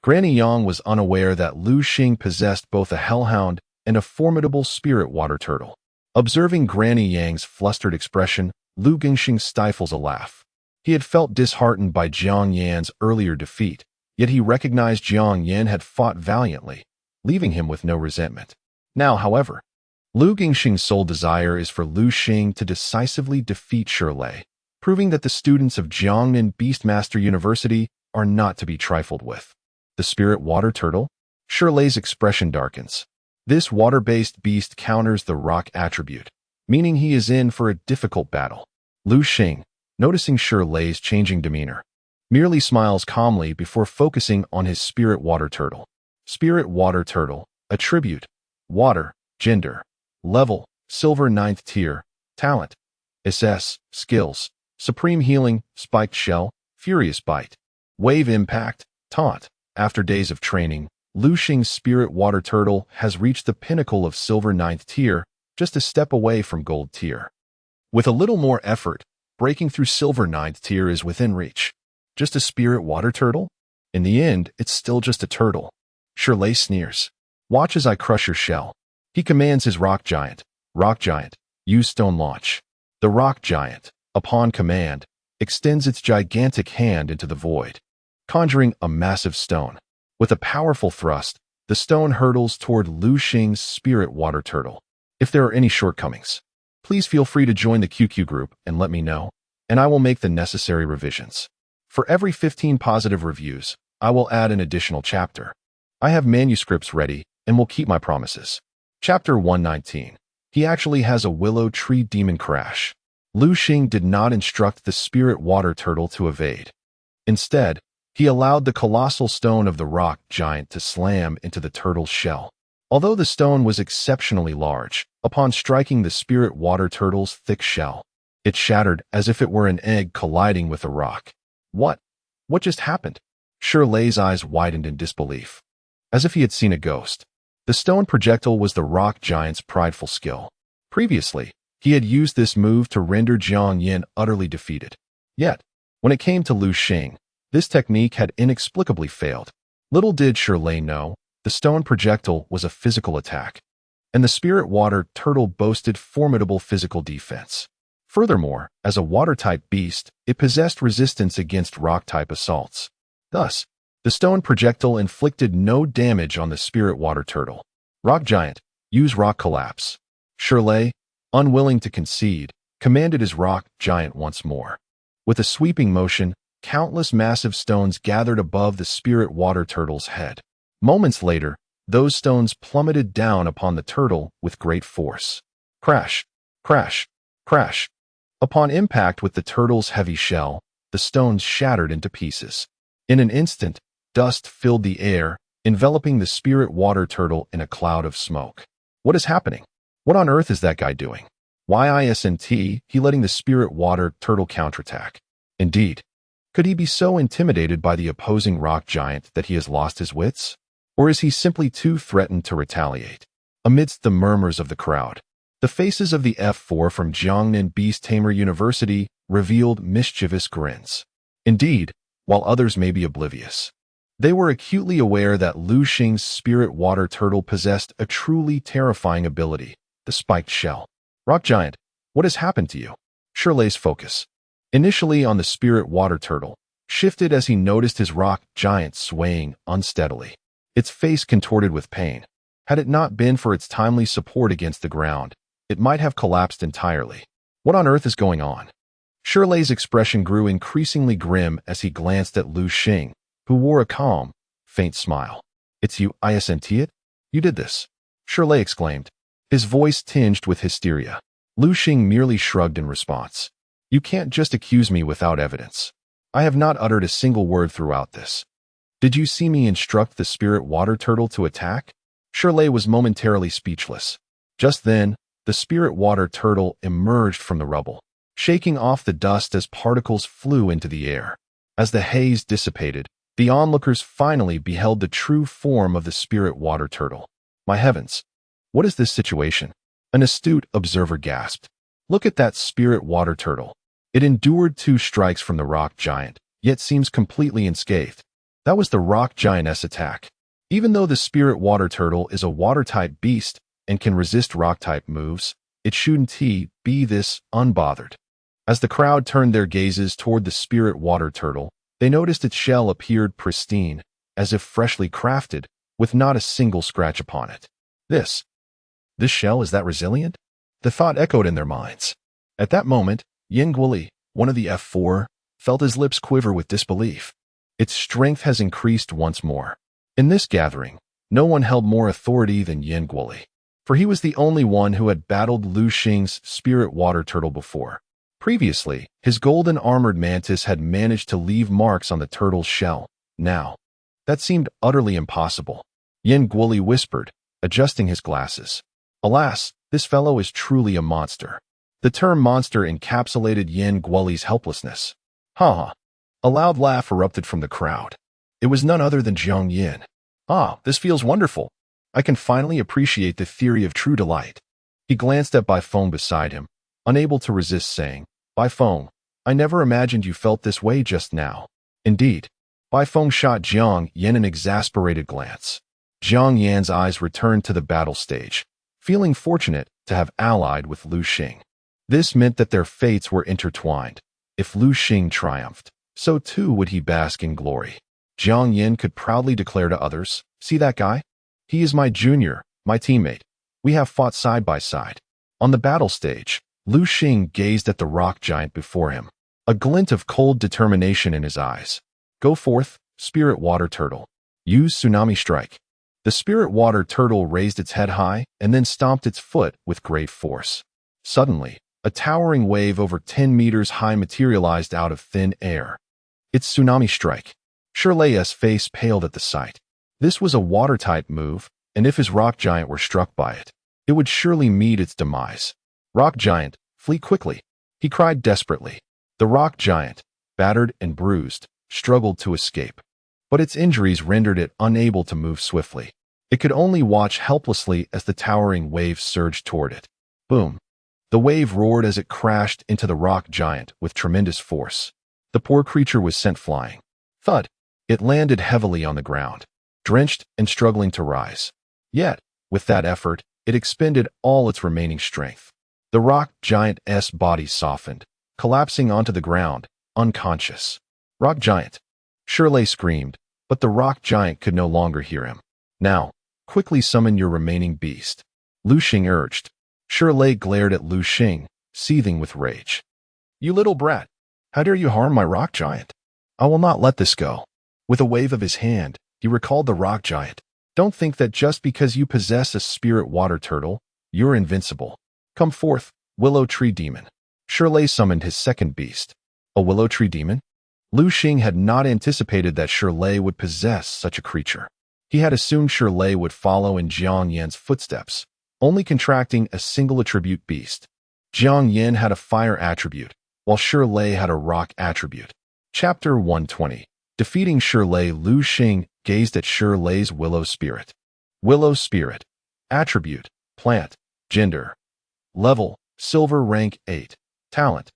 Granny Yang was unaware that Liu Xing possessed both a hellhound and a formidable Spirit Water Turtle. Observing Granny Yang's flustered expression, Liu Xing stifles a laugh. He had felt disheartened by Jiang Yan's earlier defeat, yet he recognized Jiang Yan had fought valiantly, leaving him with no resentment. Now, however, Liu Xing's sole desire is for Liu Xing to decisively defeat Shirley, proving that the students of Jiangnan Beastmaster University are not to be trifled with. The Spirit Water Turtle? Shirley's expression darkens. This water-based beast counters the rock attribute, meaning he is in for a difficult battle. Liu Xing, noticing Shirley's changing demeanor, merely smiles calmly before focusing on his Spirit Water Turtle. Spirit Water Turtle, attribute: Water, gender, level, Silver 9th tier, talent, SS, skills, Supreme Healing, Spiked Shell, Furious Bite, Wave Impact, Taunt. After days of training, Liu Xing's Spirit Water Turtle has reached the pinnacle of Silver 9th tier, just a step away from Gold tier. With a little more effort, breaking through Silver 9th tier is within reach. Just a Spirit Water Turtle? In the end, it's still just a turtle. Shirley sneers. Watch as I crush your shell. He commands his Rock Giant. Rock Giant, use Stone Launch. The Rock Giant, upon command, extends its gigantic hand into the void, conjuring a massive stone. With a powerful thrust, the stone hurtles toward Liu Xing's Spirit Water Turtle. If there are any shortcomings, please feel free to join the QQ group and let me know, and I will make the necessary revisions. For every 15 positive reviews, I will add an additional chapter. I have manuscripts ready and will keep my promises. Chapter 119. He actually has a willow tree demon crash. Liu Xing did not instruct the Spirit Water Turtle to evade. Instead, he allowed the colossal stone of the Rock Giant to slam into the turtle's shell. Although the stone was exceptionally large, upon striking the Spirit Water Turtle's thick shell, it shattered as if it were an egg colliding with a rock. What just happened? Shirley's eyes widened in disbelief, as if he had seen a ghost. The stone projectile was the Rock Giant's prideful skill. Previously, he had used this move to render Jiang Yan utterly defeated. Yet, when it came to Liu Xing, this technique had inexplicably failed. Little did Shirley know, the stone projectile was a physical attack, and the Spirit Water Turtle boasted formidable physical defense. Furthermore, as a water-type beast, it possessed resistance against rock-type assaults. Thus, the stone projectile inflicted no damage on the Spirit Water Turtle. Rock Giant, use Rock Collapse. Shirley, unwilling to concede, commanded his Rock Giant once more. With a sweeping motion, countless massive stones gathered above the Spirit Water Turtle's head. Moments later, those stones plummeted down upon the turtle with great force. Crash, crash, crash. Upon impact with the turtle's heavy shell, the stones shattered into pieces. In an instant, dust filled the air, enveloping the spirit water turtle in a cloud of smoke. What is happening? What on earth is that guy doing? Why isn't he letting the spirit water turtle counterattack? Indeed. Could he be so intimidated by the opposing rock giant that he has lost his wits? Or is he simply too threatened to retaliate? Amidst the murmurs of the crowd, the faces of the F4 from Jiangnan Beast Tamer University revealed mischievous grins. Indeed, while others may be oblivious, they were acutely aware that Liu Xing's spirit water turtle possessed a truly terrifying ability, the spiked shell. Rock giant, what has happened to you? Shirley's focus, initially on the spirit water turtle, shifted as he noticed his rock giant swaying unsteadily, its face contorted with pain. Had it not been for its timely support against the ground, it might have collapsed entirely. What on earth is going on? Shirley's expression grew increasingly grim as he glanced at Liu Xing, who wore a calm, faint smile. It's you, isn't it? You did this, Shirley exclaimed, his voice tinged with hysteria. Liu Xing merely shrugged in response. You can't just accuse me without evidence. I have not uttered a single word throughout this. Did you see me instruct the spirit water turtle to attack? Shirley was momentarily speechless. Just then, the spirit water turtle emerged from the rubble, shaking off the dust as particles flew into the air. As the haze dissipated, the onlookers finally beheld the true form of the spirit water turtle. My heavens! What is this situation? An astute observer gasped. Look at that spirit water turtle. It endured 2 strikes from the rock giant, yet seems completely unscathed. That was the rock giant's attack. Even though the spirit water turtle is a water-type beast and can resist rock-type moves, it shouldn't be this unbothered. As the crowd turned their gazes toward the spirit water turtle, they noticed its shell appeared pristine, as if freshly crafted, with not a single scratch upon it. This shell is that resilient? The thought echoed in their minds. At that moment, Yin Guoli, one of the F4, felt his lips quiver with disbelief. Its strength has increased once more. In this gathering, no one held more authority than Yin Guoli, for he was the only one who had battled Liu Xing's spirit water turtle before. Previously, his golden armored mantis had managed to leave marks on the turtle's shell. Now, that seemed utterly impossible. Yin Guoli whispered, adjusting his glasses. Alas, this fellow is truly a monster. The term monster encapsulated Yin Guoli's helplessness. Ha ha! A loud laugh erupted from the crowd. It was none other than Zhang Yin. Ah, this feels wonderful. I can finally appreciate the theory of true delight. He glanced at Bai Feng beside him, unable to resist saying, Bai Feng, I never imagined you felt this way just now. Indeed. Bai Feng shot Zhang Yin an exasperated glance. Zhang Yan's eyes returned to the battle stage, feeling fortunate to have allied with Liu Xing. This meant that their fates were intertwined. If Liu Xing triumphed, so too would he bask in glory. Zhang Yin could proudly declare to others, see that guy? He is my junior, my teammate. We have fought side by side. On the battle stage, Liu Xing gazed at the rock giant before him, a glint of cold determination in his eyes. Go forth, spirit water turtle. Use tsunami strike. The spirit water turtle raised its head high and then stomped its foot with great force. Suddenly, a towering wave over 10 meters high materialized out of thin air. It's tsunami strike. Shirley's face paled at the sight. This was a water-type move, and if his rock giant were struck by it, it would surely meet its demise. Rock giant, flee quickly, he cried desperately. The rock giant, battered and bruised, struggled to escape, but its injuries rendered it unable to move swiftly. It could only watch helplessly as the towering wave surged toward it. Boom! The wave roared as it crashed into the rock giant with tremendous force. The poor creature was sent flying. Thud! It landed heavily on the ground, drenched and struggling to rise. Yet, with that effort, it expended all its remaining strength. The rock giant's body softened, collapsing onto the ground, unconscious. Rock giant! Shirley screamed, but the rock giant could no longer hear him. Now, quickly summon your remaining beast, Liu Xing urged. Shirley glared at Liu Xing, seething with rage. You little brat! How dare you harm my rock giant? I will not let this go. With a wave of his hand, he recalled the rock giant. Don't think that just because you possess a spirit water turtle, you're invincible. Come forth, willow tree demon. Shirley summoned his second beast. A willow tree demon? Liu Xing had not anticipated that Shirley would possess such a creature. He had assumed Shirley would follow in Jiang Yan's footsteps, only contracting a single attribute beast. Jiang Yan had a fire attribute, while Shirley had a rock attribute. Chapter 120. Defeating Shirley. Liu Xing gazed at Shirley's willow spirit. Willow spirit. Attribute, plant. Gender. Level, silver, rank 8. Talent,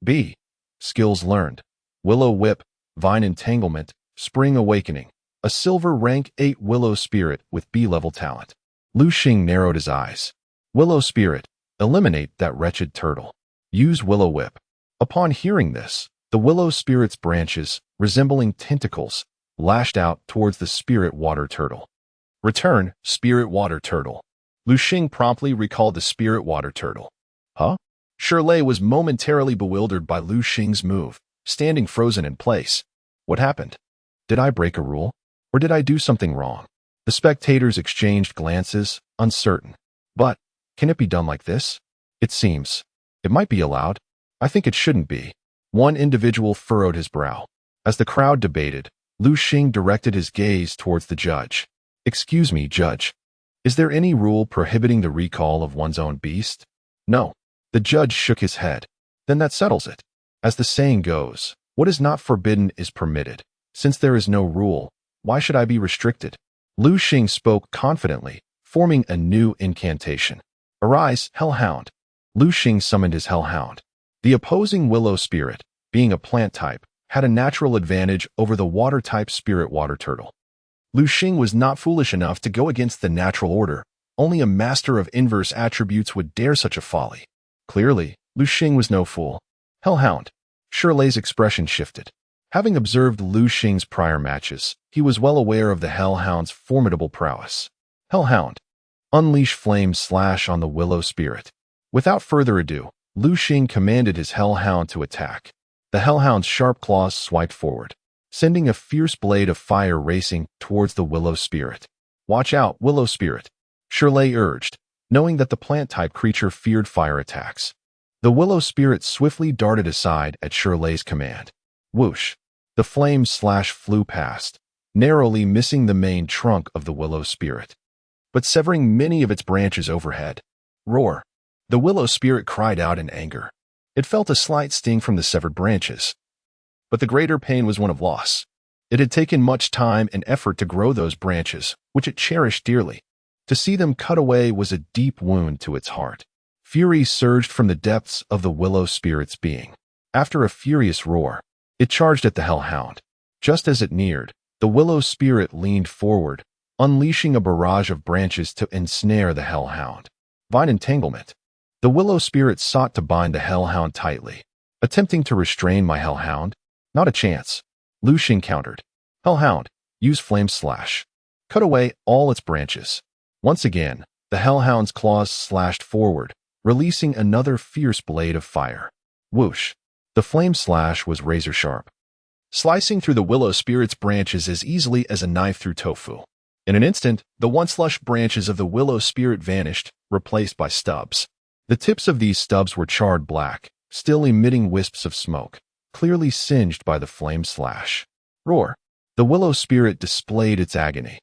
B. Skills learned. Willow whip, vine entanglement, spring awakening. A silver rank 8 willow spirit with B-level talent. Liu Xing narrowed his eyes. Willow spirit, eliminate that wretched turtle. Use willow whip. Upon hearing this, the willow spirit's branches, resembling tentacles, lashed out towards the spirit water turtle. Return, spirit water turtle. Liu Xing promptly recalled the spirit water turtle. Huh? Shirley was momentarily bewildered by Liu Xing's move, standing frozen in place. What happened? Did I break a rule? Or did I do something wrong? The spectators exchanged glances, uncertain. But, can it be done like this? It seems. It might be allowed. I think it shouldn't be. One individual furrowed his brow. As the crowd debated, Liu Xing directed his gaze towards the judge. Excuse me, judge. Is there any rule prohibiting the recall of one's own beast? No. The judge shook his head. Then that settles it. As the saying goes, what is not forbidden is permitted. Since there is no rule, why should I be restricted? Liu Xing spoke confidently, forming a new incantation. Arise, Hellhound. Liu Xing summoned his Hellhound. The opposing willow spirit, being a plant type, had a natural advantage over the water-type spirit water turtle. Liu Xing was not foolish enough to go against the natural order. Only a master of inverse attributes would dare such a folly. Clearly, Liu Xing was no fool. Hellhound. Shirley's expression shifted. Having observed Liu Xing's prior matches, he was well aware of the Hellhound's formidable prowess. Hellhound. Unleash flame slash on the willow spirit. Without further ado, Liu Xing commanded his Hellhound to attack. The Hellhound's sharp claws swiped forward, sending a fierce blade of fire racing towards the willow spirit. Watch out, willow spirit. Shirley urged, knowing that the plant-type creature feared fire attacks. The willow spirit swiftly darted aside at Shirley's command. Whoosh! The flame slash flew past, narrowly missing the main trunk of the willow spirit, but severing many of its branches overhead. Roar! The willow spirit cried out in anger. It felt a slight sting from the severed branches, but the greater pain was one of loss. It had taken much time and effort to grow those branches, which it cherished dearly. To see them cut away was a deep wound to its heart. Fury surged from the depths of the willow spirit's being. After a furious roar, it charged at the Hellhound. Just as it neared, the willow spirit leaned forward, unleashing a barrage of branches to ensnare the Hellhound. Vine entanglement. The willow spirit sought to bind the Hellhound tightly. Attempting to restrain my Hellhound? Not a chance. Liu Xing countered. Hellhound, use flame slash. Cut away all its branches. Once again, the Hellhound's claws slashed forward, releasing another fierce blade of fire. Whoosh! The flame slash was razor-sharp, slicing through the willow spirit's branches as easily as a knife through tofu. In an instant, the once lush branches of the willow spirit vanished, replaced by stubs. The tips of these stubs were charred black, still emitting wisps of smoke, clearly singed by the flame slash. Roar! The willow spirit displayed its agony.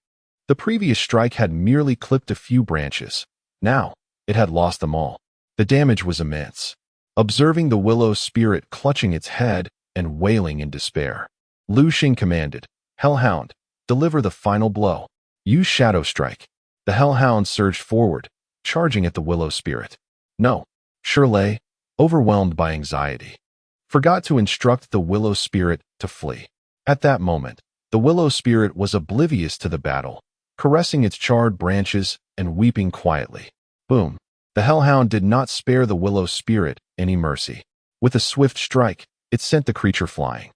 The previous strike had merely clipped a few branches. Now, it had lost them all. The damage was immense. Observing the willow spirit clutching its head and wailing in despair, Liu Xing commanded, Hellhound, deliver the final blow. Use Shadow Strike. The Hellhound surged forward, charging at the willow spirit. No. Shirley, overwhelmed by anxiety, forgot to instruct the willow spirit to flee. At that moment, the willow spirit was oblivious to the battle, caressing its charred branches and weeping quietly. Boom! The Hellhound did not spare the willow spirit any mercy. With a swift strike, it sent the creature flying.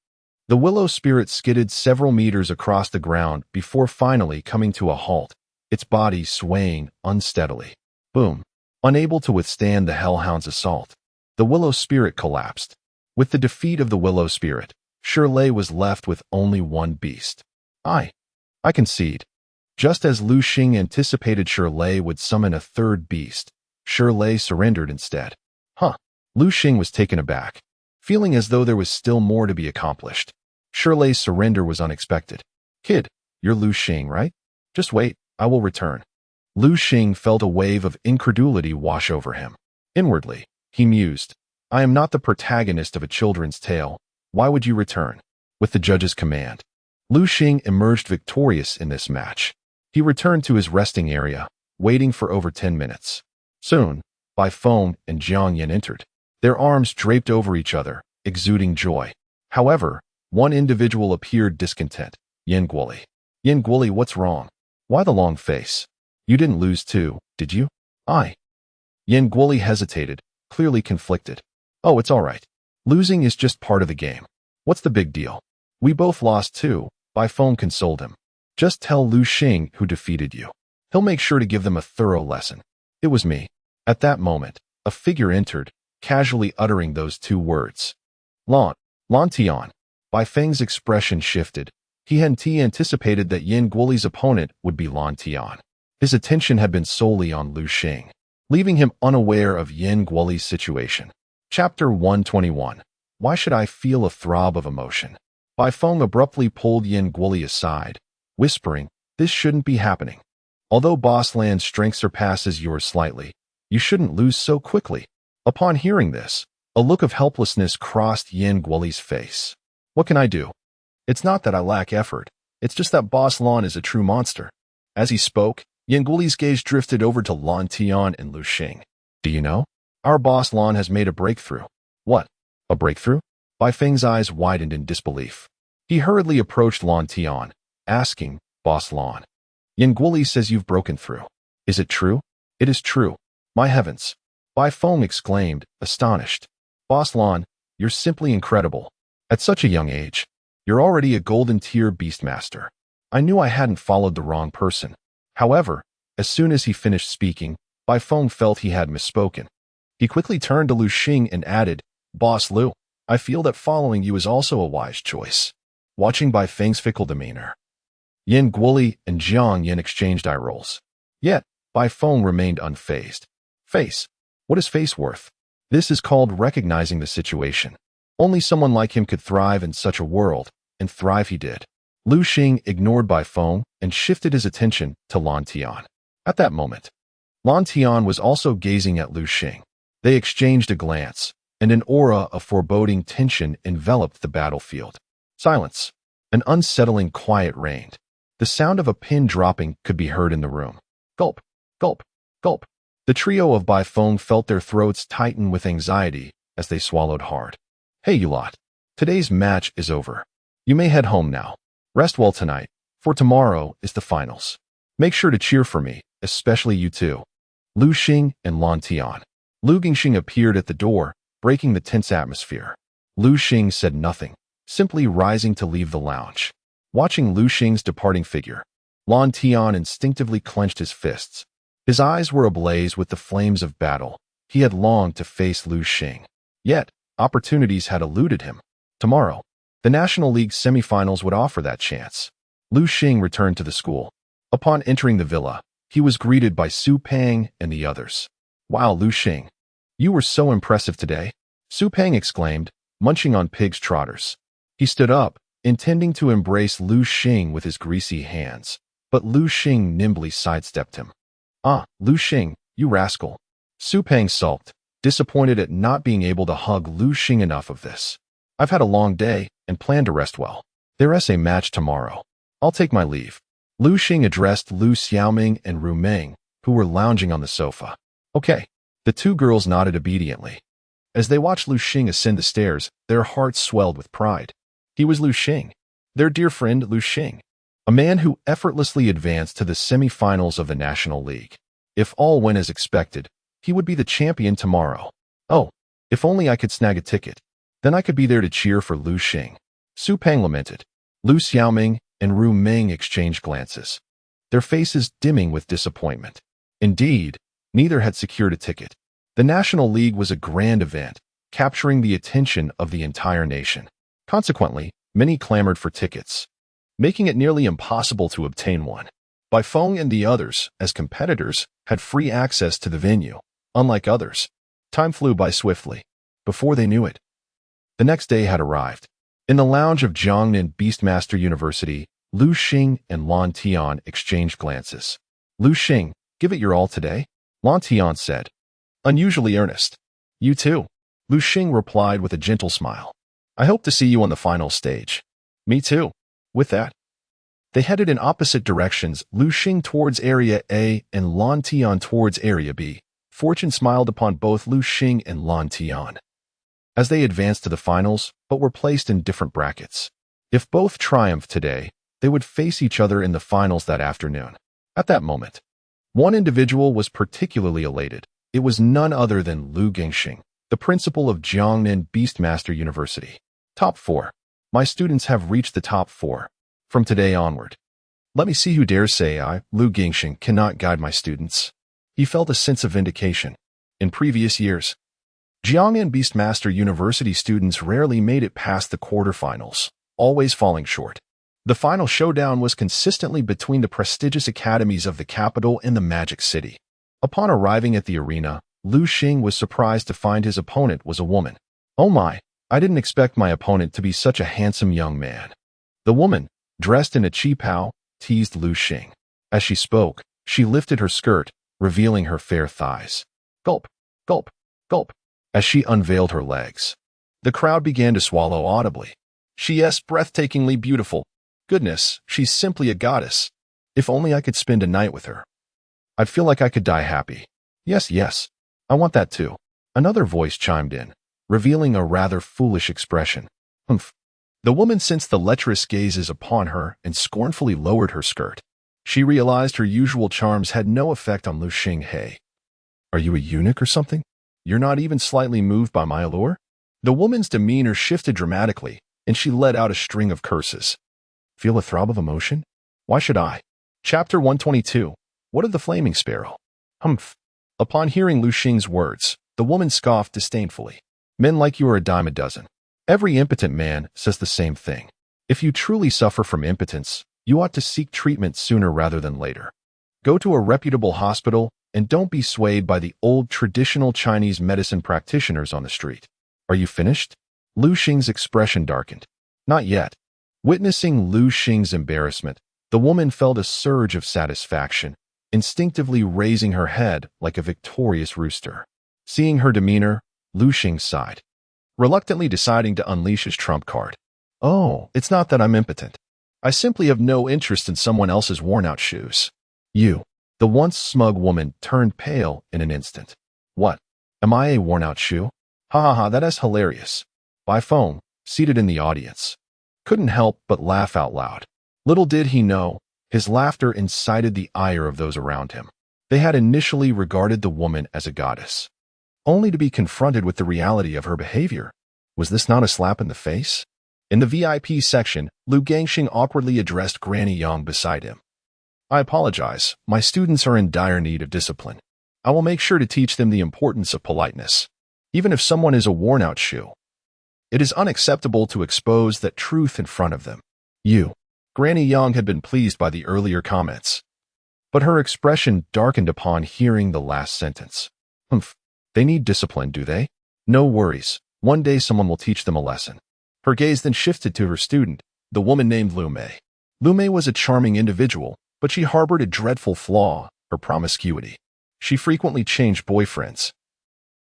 The willow spirit skidded several meters across the ground before finally coming to a halt, its body swaying unsteadily. Boom! Unable to withstand the Hellhound's assault, the willow spirit collapsed. With the defeat of the willow spirit, Shirley was left with only one beast. I concede. Just as Liu Xing anticipated Shirley would summon a third beast, Shirley surrendered instead. Liu Xing was taken aback, feeling as though there was still more to be accomplished. Shirley's surrender was unexpected. Kid, you're Liu Xing, right? Just wait, I will return. Liu Xing felt a wave of incredulity wash over him. Inwardly, he mused, I am not the protagonist of a children's tale. Why would you return? With the judge's command, Liu Xing emerged victorious in this match. He returned to his resting area, waiting for over 10 minutes. Soon, Bai Feng and Jiang Yan entered, their arms draped over each other, exuding joy. However, one individual appeared discontent, Yan Guoli. Yan Guoli, what's wrong? Why the long face? You didn't lose too, did you? Yan Guoli hesitated, clearly conflicted. Oh, it's all right. Losing is just part of the game. What's the big deal? We both lost too, Bai Feng consoled him. Just tell Liu Xing who defeated you. He'll make sure to give them a thorough lesson. It was me. At that moment, a figure entered, casually uttering those two words. Lan Tian. Bai Feng's expression shifted. He hadn't anticipated that Yan Guoli's opponent would be Lan Tian. His attention had been solely on Liu Xing, leaving him unaware of Yan Guoli's situation. Chapter 121. Why should I feel a throb of emotion? Bai Feng abruptly pulled Yan Guoli aside, whispering, this shouldn't be happening. Although Boss Lan's strength surpasses yours slightly, you shouldn't lose so quickly. Upon hearing this, a look of helplessness crossed Yan Guoli's face. What can I do? It's not that I lack effort. It's just that Boss Lan is a true monster. As he spoke, Yan Guoli's gaze drifted over to Lan Tian and Liu Xing. Do you know? Our Boss Lan has made a breakthrough. What? A breakthrough? Bai Feng's eyes widened in disbelief. He hurriedly approached Lan Tian, asking, Boss Lan. Yan Guoli says you've broken through. Is it true? It is true. My heavens. Bai Feng exclaimed, astonished. Boss Lan, you're simply incredible. At such a young age, you're already a golden tier beastmaster. I knew I hadn't followed the wrong person. However, as soon as he finished speaking, Bai Feng felt he had misspoken. He quickly turned to Liu Xing and added, Boss Liu, I feel that following you is also a wise choice. Watching Bai Feng's fickle demeanor, Yan Guoli and Jiang Yan exchanged eye rolls. Yet, Bai Feng remained unfazed. Face. What is face worth? This is called recognizing the situation. Only someone like him could thrive in such a world, and thrive he did. Liu Xing ignored Bai Feng and shifted his attention to Lan Tian. At that moment, Lan Tian was also gazing at Liu Xing. They exchanged a glance, and an aura of foreboding tension enveloped the battlefield. Silence. An unsettling quiet reigned. The sound of a pin dropping could be heard in the room. Gulp, gulp, gulp. The trio of Bai Feng felt their throats tighten with anxiety as they swallowed hard. Hey, you lot. Today's match is over. You may head home now. Rest well tonight, for tomorrow is the finals. Make sure to cheer for me, especially you two. Liu Xing and Lan Tian. Liu Xing appeared at the door, breaking the tense atmosphere. Liu Xing said nothing, simply rising to leave the lounge. Watching Liu Xing's departing figure, Lan Tian instinctively clenched his fists. His eyes were ablaze with the flames of battle. He had longed to face Liu Xing. Yet, opportunities had eluded him. Tomorrow, the National League semifinals would offer that chance. Liu Xing returned to the school. Upon entering the villa, he was greeted by Su Peng and the others. Wow, Liu Xing. You were so impressive today, Su Peng exclaimed, munching on pig's trotters. He stood up, intending to embrace Liu Xing with his greasy hands, but Liu Xing nimbly sidestepped him. Liu Xing, you rascal. Su Peng sulked, disappointed at not being able to hug Liu Xing enough of this. I've had a long day and plan to rest well. There's a match tomorrow. I'll take my leave. Liu Xing addressed Liu Xiaoming and Ru Meng, who were lounging on the sofa. Okay. The two girls nodded obediently. As they watched Liu Xing ascend the stairs, their hearts swelled with pride. He was Liu Xing, their dear friend Liu Xing, a man who effortlessly advanced to the semi-finals of the National League. If all went as expected, he would be the champion tomorrow. Oh, if only I could snag a ticket. Then I could be there to cheer for Liu Xing. Su Peng lamented. Liu Xiaoming and Ru Meng exchanged glances, their faces dimming with disappointment. Indeed, neither had secured a ticket. The National League was a grand event, capturing the attention of the entire nation. Consequently, many clamored for tickets, making it nearly impossible to obtain one. Bai Feng and the others, as competitors, had free access to the venue. Unlike others, time flew by swiftly. Before they knew it, the next day had arrived. In the lounge of Jiangnan Beastmaster University, Liu Xing and Lan Tian exchanged glances. Liu Xing, give it your all today, Lan Tian said, unusually earnest. You too, Liu Xing replied with a gentle smile. I hope to see you on the final stage. Me too. With that, they headed in opposite directions, Liu Xing towards Area A and Lan Tian towards Area B. Fortune smiled upon both Liu Xing and Lan Tian as they advanced to the finals, but were placed in different brackets. If both triumphed today, they would face each other in the finals that afternoon. At that moment, one individual was particularly elated. It was none other than Liu Xing, the principal of Jiangnan Beastmaster University. Top 4. My students have reached the top 4. From today onward, let me see who dares say I, Liu Xing, cannot guide my students. He felt a sense of vindication. In previous years, Jiangnan Beastmaster University students rarely made it past the quarterfinals, always falling short. The final showdown was consistently between the prestigious academies of the capital and the Magic City. Upon arriving at the arena, Liu Xing was surprised to find his opponent was a woman. Oh my, I didn't expect my opponent to be such a handsome young man. The woman, dressed in a qipao, teased Liu Xing. As she spoke, she lifted her skirt, revealing her fair thighs. Gulp, gulp, gulp. As she unveiled her legs, the crowd began to swallow audibly. She is breathtakingly beautiful. Goodness, she's simply a goddess. If only I could spend a night with her. I'd feel like I could die happy. Yes, yes, I want that too. Another voice chimed in, revealing a rather foolish expression. Humph. The woman sensed the lecherous gazes upon her and scornfully lowered her skirt. She realized her usual charms had no effect on Liu Xing. Hey, are you a eunuch or something? You're not even slightly moved by my allure? The woman's demeanor shifted dramatically, and she let out a string of curses. Feel a throb of emotion? Why should I? Chapter 122. What of the flaming sparrow? Humph. Upon hearing Liu Xing's words, the woman scoffed disdainfully. Men like you are a dime a dozen. Every impotent man says the same thing. If you truly suffer from impotence, you ought to seek treatment sooner rather than later. Go to a reputable hospital and don't be swayed by the old traditional Chinese medicine practitioners on the street. Are you finished? Liu Xing's expression darkened. Not yet. Witnessing Liu Xing's embarrassment, the woman felt a surge of satisfaction, instinctively raising her head like a victorious rooster. Seeing her demeanor, Liu Xing sighed, reluctantly deciding to unleash his trump card. Oh, it's not that I'm impotent. I simply have no interest in someone else's worn-out shoes. You. The once smug woman turned pale in an instant. What? Am I a worn-out shoe? Ha ha ha, that is hilarious. Bai Feng, seated in the audience, couldn't help but laugh out loud. Little did he know, his laughter incited the ire of those around him. They had initially regarded the woman as a goddess, only to be confronted with the reality of her behavior. Was this not a slap in the face? In the VIP section, Liu Xing awkwardly addressed Granny Yang beside him. I apologize, my students are in dire need of discipline. I will make sure to teach them the importance of politeness. Even if someone is a worn-out shoe, it is unacceptable to expose that truth in front of them. Granny Yang had been pleased by the earlier comments, but her expression darkened upon hearing the last sentence. Humph, they need discipline, do they? No worries, one day someone will teach them a lesson. Her gaze then shifted to her student, the woman named Lu Mei. Lu Mei was a charming individual, but she harbored a dreadful flaw, her promiscuity. She frequently changed boyfriends,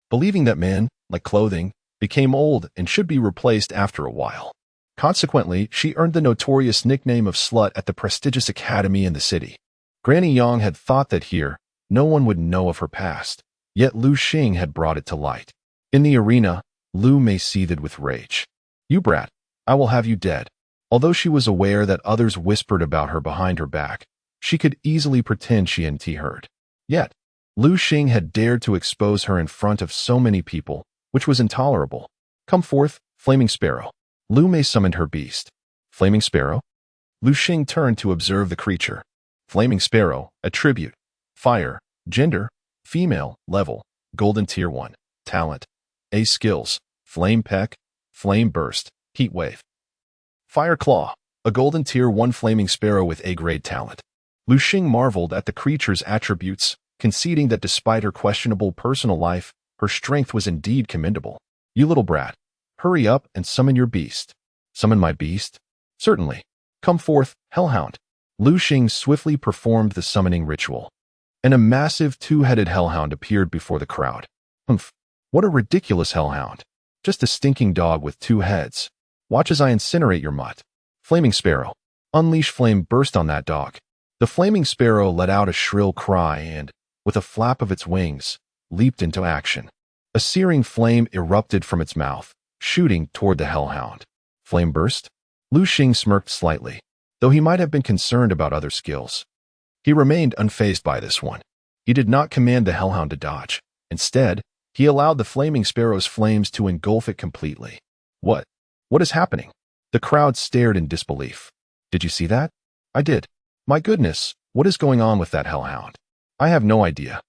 believing that men, like clothing, became old and should be replaced after a while. Consequently, she earned the notorious nickname of slut at the prestigious academy in the city. Granny Yang had thought that here, no one would know of her past, yet Liu Xing had brought it to light. In the arena, Lu Mei seethed with rage. You brat, I will have you dead. Although she was aware that others whispered about her behind her back, she could easily pretend she hadn't heard. Yet, Liu Xing had dared to expose her in front of so many people, which was intolerable. Come forth, Flaming Sparrow. Lu Mei summoned her beast. Flaming Sparrow? Liu Xing turned to observe the creature. Flaming Sparrow, attribute, fire, gender, female, level, golden tier 1, talent, A skills, flame peck, flame burst, heat wave. Fire Claw, a golden tier 1 flaming sparrow with A-grade talent. Liu Xing marveled at the creature's attributes, conceding that despite her questionable personal life, her strength was indeed commendable. You little brat, hurry up and summon your beast. Summon my beast? Certainly. Come forth, hellhound. Liu Xing swiftly performed the summoning ritual, and a massive two-headed hellhound appeared before the crowd. Humph, what a ridiculous hellhound. Just a stinking dog with two heads. Watch as I incinerate your mutt. Flaming Sparrow. Unleash flame burst on that dog. The flaming sparrow let out a shrill cry and, with a flap of its wings, leaped into action. A searing flame erupted from its mouth, shooting toward the hellhound. Flame burst? Liu Xing smirked slightly, though he might have been concerned about other skills. He remained unfazed by this one. He did not command the hellhound to dodge. Instead, he allowed the flaming sparrow's flames to engulf it completely. What? What is happening? The crowd stared in disbelief. Did you see that? I did. My goodness, what is going on with that hellhound? I have no idea.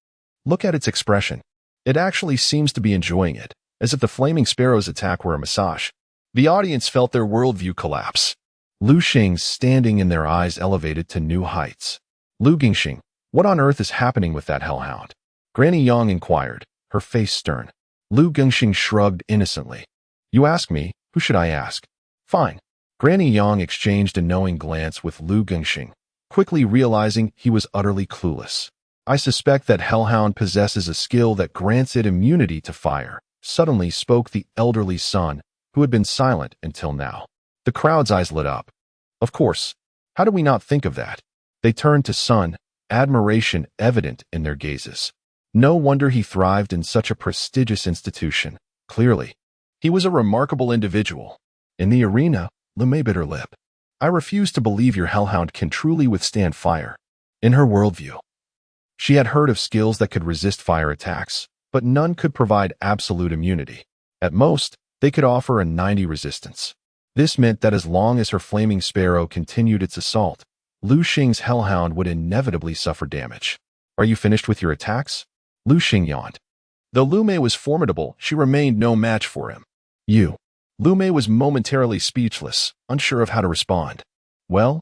Look at its expression. It actually seems to be enjoying it, as if the flaming sparrow's attack were a massage. The audience felt their worldview collapse. Liu Xing's standing in their eyes elevated to new heights. Liu Xing, what on earth is happening with that hellhound? Granny Yang inquired, her face stern. Liu Xing shrugged innocently. You ask me, who should I ask? Fine. Granny Yang exchanged a knowing glance with Liu Xing, quickly realizing he was utterly clueless. I suspect that hellhound possesses a skill that grants it immunity to fire, suddenly spoke the elderly son, who had been silent until now. The crowd's eyes lit up. Of course. How did we not think of that? They turned to Sun, admiration evident in their gazes. No wonder he thrived in such a prestigious institution. Clearly, he was a remarkable individual. In the arena, Liu Mei bit her lip. I refuse to believe your hellhound can truly withstand fire. In her worldview, she had heard of skills that could resist fire attacks, but none could provide absolute immunity. At most, they could offer a 90 resistance. This meant that as long as her flaming sparrow continued its assault, Liu Xing's hellhound would inevitably suffer damage. Are you finished with your attacks? Liu Xing yawned. Though Liu Mei was formidable, she remained no match for him. You. Liu Mei was momentarily speechless, unsure of how to respond. Well,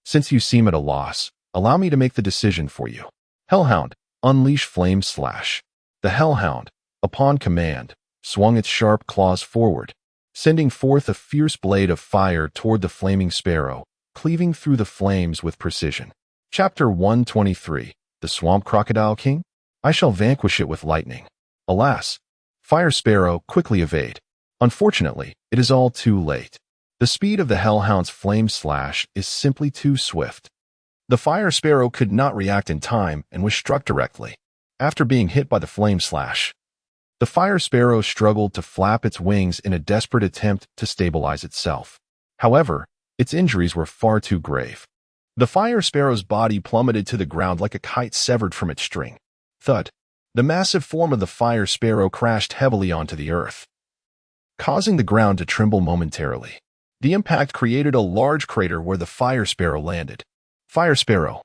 since you seem at a loss, allow me to make the decision for you. Hellhound, unleash flame slash. The hellhound, upon command, swung its sharp claws forward, sending forth a fierce blade of fire toward the flaming sparrow, cleaving through the flames with precision. Chapter 123, The Swamp Crocodile King? I shall vanquish it with lightning. Alas, Fire Sparrow, quickly evade. Unfortunately, it is all too late. The speed of the hellhound's flame slash is simply too swift. The Fire Sparrow could not react in time and was struck directly. After being hit by the flame slash, the Fire Sparrow struggled to flap its wings in a desperate attempt to stabilize itself. However, its injuries were far too grave. The Fire Sparrow's body plummeted to the ground like a kite severed from its string. Thud. The massive form of the Fire Sparrow crashed heavily onto the earth, causing the ground to tremble momentarily. The impact created a large crater where the Fire Sparrow landed. Fire Sparrow.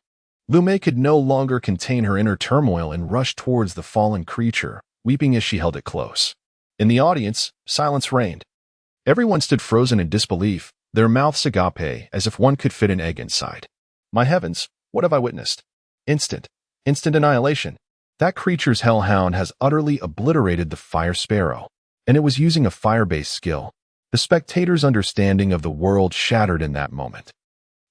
Liu Mei could no longer contain her inner turmoil and rushed towards the fallen creature, weeping as she held it close. In the audience, silence reigned. Everyone stood frozen in disbelief, their mouths agape as if one could fit an egg inside. My heavens, what have I witnessed? Instant annihilation. That creature's hellhound has utterly obliterated the Fire Sparrow, and it was using a fire-based skill. The spectators' understanding of the world shattered in that moment.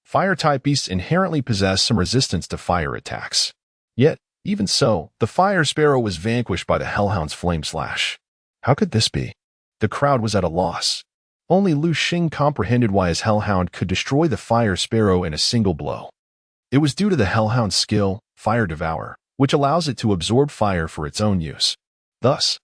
Fire-type beasts inherently possess some resistance to fire attacks. Yet, even so, the Fire Sparrow was vanquished by the hellhound's flame slash. How could this be? The crowd was at a loss. Only Liu Xing comprehended why his hellhound could destroy the Fire Sparrow in a single blow. It was due to the hellhound's skill, Fire Devour, which allows it to absorb fire for its own use. Thus,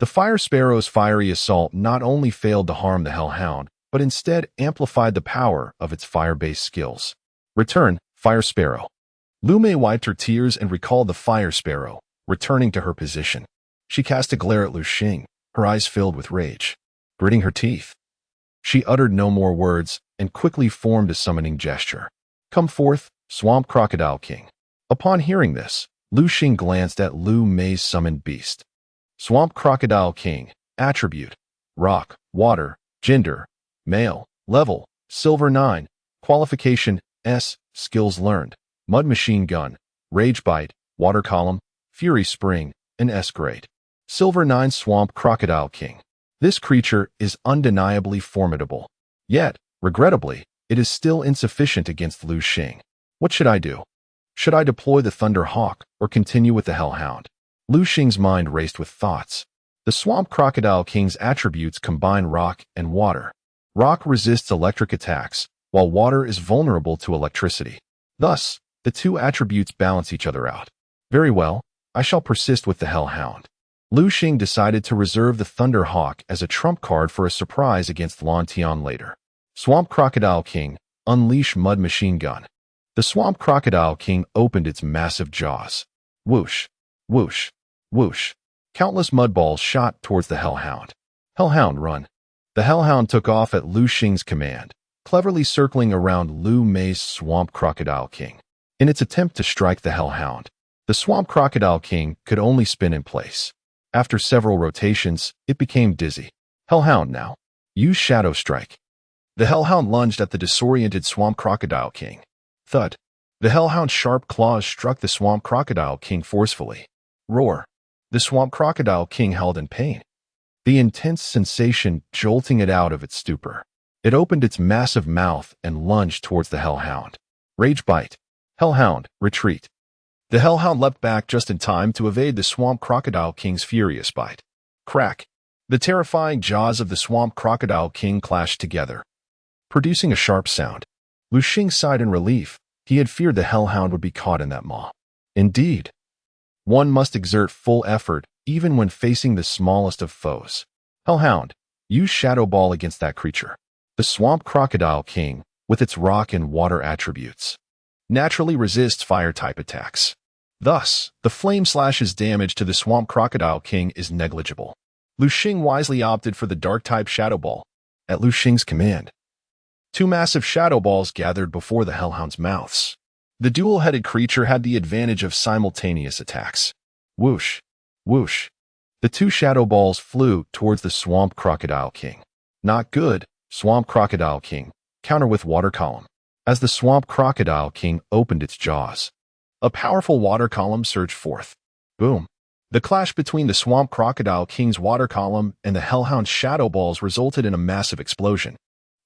the Fire Sparrow's fiery assault not only failed to harm the hellhound, but instead amplified the power of its fire-based skills. Return, Fire Sparrow. Liu Mei wiped her tears and recalled the Fire Sparrow, returning to her position. She cast a glare at Liu Xing, her eyes filled with rage. Gritting her teeth, she uttered no more words and quickly formed a summoning gesture. Come forth, Swamp Crocodile King. Upon hearing this, Liu Xing glanced at Liu Mei's summoned beast. Swamp Crocodile King, attribute, rock, water, gender, male, level, silver 9, qualification, S, skills learned, mud machine gun, rage bite, water column, fury spring, and S grade. Silver 9 Swamp Crocodile King. This creature is undeniably formidable. Yet, regrettably, it is still insufficient against Liu Xing. What should I do? Should I deploy the Thunder Hawk or continue with the Hellhound? Liu Xing's mind raced with thoughts. The Swamp Crocodile King's attributes combine rock and water. Rock resists electric attacks, while water is vulnerable to electricity. Thus, the two attributes balance each other out. Very well, I shall persist with the Hellhound. Liu Xing decided to reserve the Thunder Hawk as a trump card for a surprise against Lan Tian later. Swamp Crocodile King, unleash Mud Machine Gun. The Swamp Crocodile King opened its massive jaws. Whoosh, whoosh, whoosh. Countless mud balls shot towards the Hellhound. Hellhound, run. The Hellhound took off at Liu Xing's command, cleverly circling around Liu Mei's Swamp Crocodile King. In its attempt to strike the Hellhound, the Swamp Crocodile King could only spin in place. After several rotations, it became dizzy. Hellhound now. Use Shadow Strike. The Hellhound lunged at the disoriented Swamp Crocodile King. Thud. The Hellhound's sharp claws struck the Swamp Crocodile King forcefully. Roar. The Swamp Crocodile King howled in pain, the intense sensation jolting it out of its stupor. It opened its massive mouth and lunged towards the Hellhound. Rage Bite. Hellhound, retreat. The Hellhound leapt back just in time to evade the Swamp Crocodile King's furious bite. Crack. The terrifying jaws of the Swamp Crocodile King clashed together, producing a sharp sound. Liu Xing sighed in relief. He had feared the Hellhound would be caught in that maw. Indeed, one must exert full effort even when facing the smallest of foes. Hellhound, use Shadow Ball against that creature. The Swamp Crocodile King, with its rock and water attributes, naturally resists fire-type attacks. Thus, the Flame Slash's damage to the Swamp Crocodile King is negligible. Liu Xing wisely opted for the Dark-type Shadow Ball. At Liu Xing's command, two massive Shadow Balls gathered before the Hellhound's mouths. The dual-headed creature had the advantage of simultaneous attacks. Whoosh, whoosh. The two Shadow Balls flew towards the Swamp Crocodile King. Not good, Swamp Crocodile King. Counter with Water Column. As the Swamp Crocodile King opened its jaws, a powerful water column surged forth. Boom. The clash between the Swamp Crocodile King's water column and the Hellhound's Shadow Balls resulted in a massive explosion.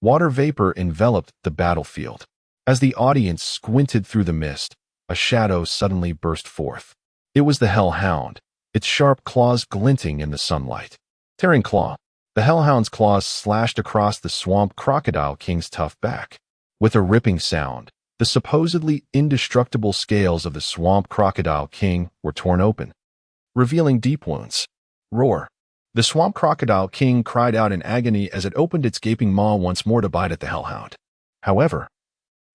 Water vapor enveloped the battlefield. As the audience squinted through the mist, a shadow suddenly burst forth. It was the Hellhound, its sharp claws glinting in the sunlight. Tearing Claw. The Hellhound's claws slashed across the Swamp Crocodile King's tough back. With a ripping sound, the supposedly indestructible scales of the Swamp Crocodile King were torn open, revealing deep wounds. Roar. The Swamp Crocodile King cried out in agony as it opened its gaping maw once more to bite at the Hellhound. However,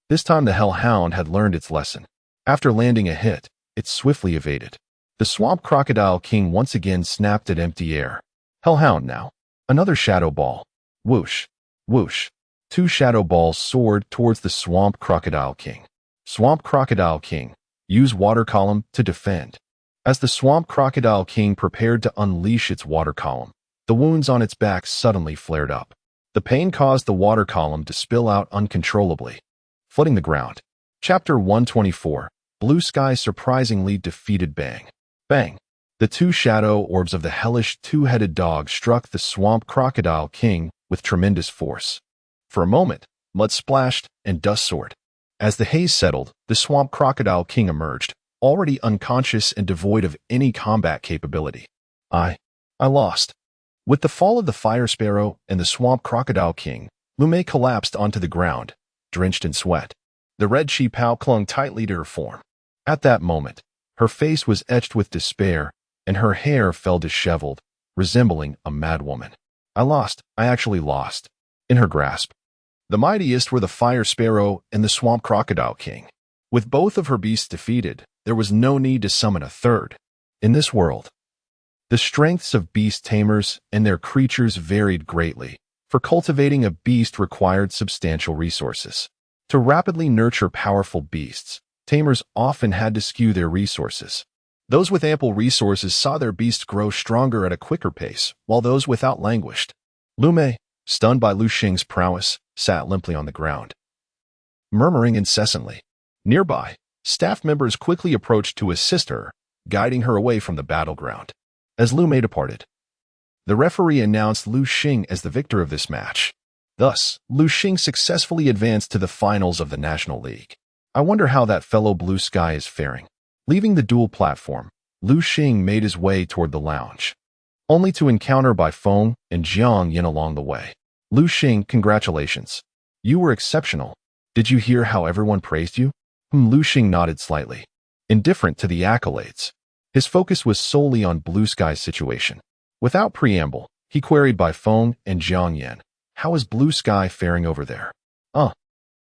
this time the Hellhound had learned its lesson. After landing a hit, it swiftly evaded. The Swamp Crocodile King once again snapped at empty air. Hellhound now. Another Shadow Ball. Whoosh, whoosh. Two Shadow Balls soared towards the Swamp Crocodile King. Swamp Crocodile King, use Water Column to defend. As the Swamp Crocodile King prepared to unleash its water column, the wounds on its back suddenly flared up. The pain caused the water column to spill out uncontrollably, flooding the ground. Chapter 124, Blue Sky surprisingly defeated Bang. Bang. The two shadow orbs of the hellish two-headed dog struck the Swamp Crocodile King with tremendous force. For a moment, mud splashed and dust soared. As the haze settled, the Swamp Crocodile King emerged, already unconscious and devoid of any combat capability. I lost. With the fall of the Fire Sparrow and the Swamp Crocodile King, Liu Mei collapsed onto the ground, drenched in sweat. The red Chi-Pao clung tightly to her form. At that moment, her face was etched with despair, and her hair fell disheveled, resembling a madwoman. I actually lost. In her grasp, the mightiest were the Fire Sparrow and the Swamp Crocodile King. With both of her beasts defeated, there was no need to summon a third. In this world, the strengths of beast tamers and their creatures varied greatly, for cultivating a beast required substantial resources. To rapidly nurture powerful beasts, tamers often had to skew their resources. Those with ample resources saw their beasts grow stronger at a quicker pace, while those without languished. Liu Mei, stunned by Liu Xing's prowess, sat limply on the ground, murmuring incessantly. Nearby, staff members quickly approached to assist her, guiding her away from the battleground. As Liu Mei departed, the referee announced Liu Xing as the victor of this match. Thus, Liu Xing successfully advanced to the finals of the National League. I wonder how that fellow Blue Sky is faring. Leaving the duel platform, Liu Xing made his way toward the lounge, only to encounter Bai Feng and Jiang Yin along the way. Liu Xing, congratulations. You were exceptional. Did you hear how everyone praised you? Liu Xing nodded slightly, indifferent to the accolades. His focus was solely on Blue Sky's situation. Without preamble, he queried Bai Feng and Jiang Yin. How is Blue Sky faring over there?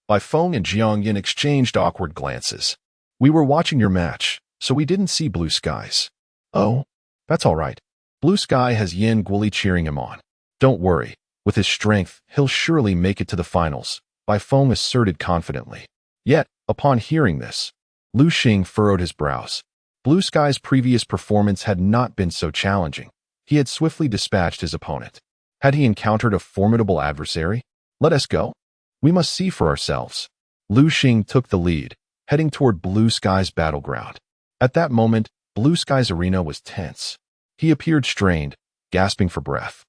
Bai Feng and Jiang Yin exchanged awkward glances. We were watching your match, so we didn't see Blue Sky's. Oh, that's all right. Blue Sky has Yin Guoli cheering him on. Don't worry. With his strength, he'll surely make it to the finals, Bai Feng asserted confidently. Yet, upon hearing this, Liu Xing furrowed his brows. Blue Sky's previous performance had not been so challenging. He had swiftly dispatched his opponent. Had he encountered a formidable adversary? Let us go. We must see for ourselves. Liu Xing took the lead, heading toward Blue Sky's battleground. At that moment, Blue Sky's arena was tense. He appeared strained, gasping for breath.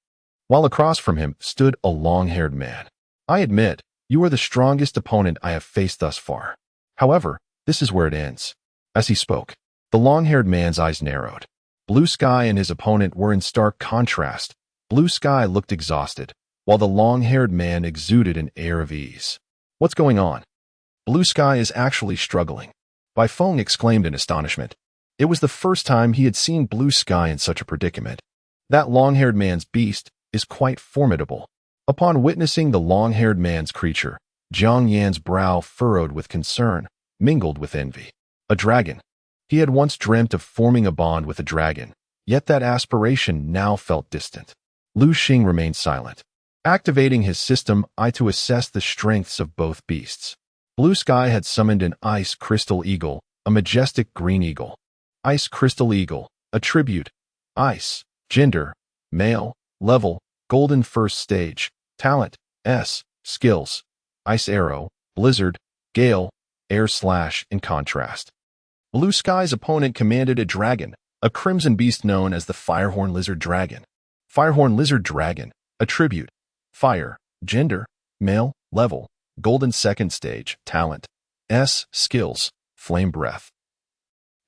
While across from him stood a long-haired man. I admit, you are the strongest opponent I have faced thus far. However, this is where it ends. As he spoke, the long-haired man's eyes narrowed. Blue Sky and his opponent were in stark contrast. Blue Sky looked exhausted, while the long-haired man exuded an air of ease. What's going on? Blue Sky is actually struggling. Bai Feng exclaimed in astonishment. It was the first time he had seen Blue Sky in such a predicament. That long-haired man's beast is quite formidable. Upon witnessing the long-haired man's creature, Jiang Yan's brow furrowed with concern, mingled with envy. A dragon. He had once dreamt of forming a bond with a dragon, yet that aspiration now felt distant. Liu Xing remained silent, activating his system eye to assess the strengths of both beasts. Blue Sky had summoned an ice crystal eagle, a majestic green eagle. Ice crystal eagle, attribute, ice, gender, male, level, golden first stage, talent, S, skills, ice arrow, blizzard, gale, air slash. In contrast, Blue Sky's opponent commanded a dragon, a crimson beast known as the Firehorn Lizard Dragon. Firehorn Lizard Dragon, attribute, fire, gender, male, level, golden second stage, talent, S, skills, flame breath.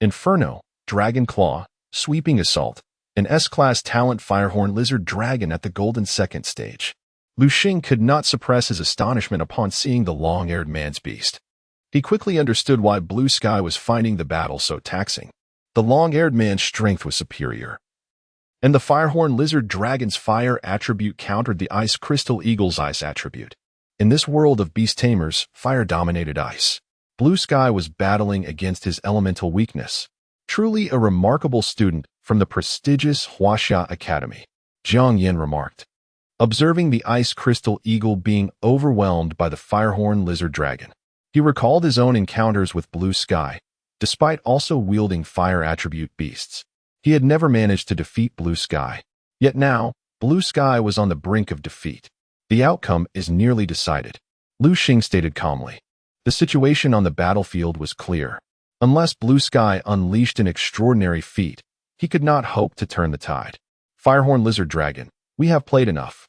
Inferno, dragon claw, sweeping assault, an S-class talent Firehorn Lizard Dragon at the golden second stage. Liu Xing could not suppress his astonishment upon seeing the long-haired man's beast. He quickly understood why Blue Sky was finding the battle so taxing. The long-haired man's strength was superior, and the Firehorn Lizard Dragon's fire attribute countered the Ice Crystal Eagle's ice attribute. In this world of beast tamers, fire dominated ice. Blue Sky was battling against his elemental weakness. Truly a remarkable student from the prestigious Huaxia Academy, Jiang Yin remarked, observing the Ice Crystal Eagle being overwhelmed by the Firehorn Lizard Dragon. He recalled his own encounters with Blue Sky. Despite also wielding fire attribute beasts, he had never managed to defeat Blue Sky. Yet now, Blue Sky was on the brink of defeat. The outcome is nearly decided, Liu Xing stated calmly. The situation on the battlefield was clear. Unless Blue Sky unleashed an extraordinary feat, he could not hope to turn the tide. Firehorn Lizard Dragon, we have played enough.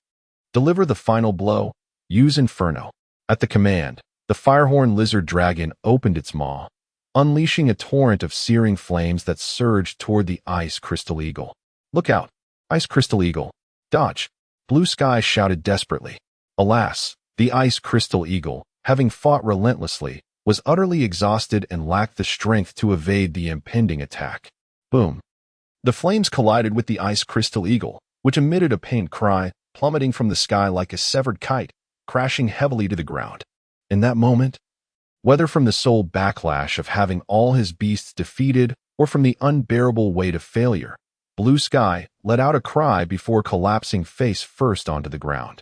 Deliver the final blow. Use Inferno. At the command, the Firehorn Lizard Dragon opened its maw, unleashing a torrent of searing flames that surged toward the Ice Crystal Eagle. Look out, Ice Crystal Eagle. Dodge. Blue Sky shouted desperately. Alas, the Ice Crystal Eagle, having fought relentlessly, was utterly exhausted and lacked the strength to evade the impending attack. Boom. The flames collided with the Ice Crystal Eagle, which emitted a pained cry, plummeting from the sky like a severed kite, crashing heavily to the ground. In that moment, whether from the sole backlash of having all his beasts defeated or from the unbearable weight of failure, Blue Sky let out a cry before collapsing face first onto the ground.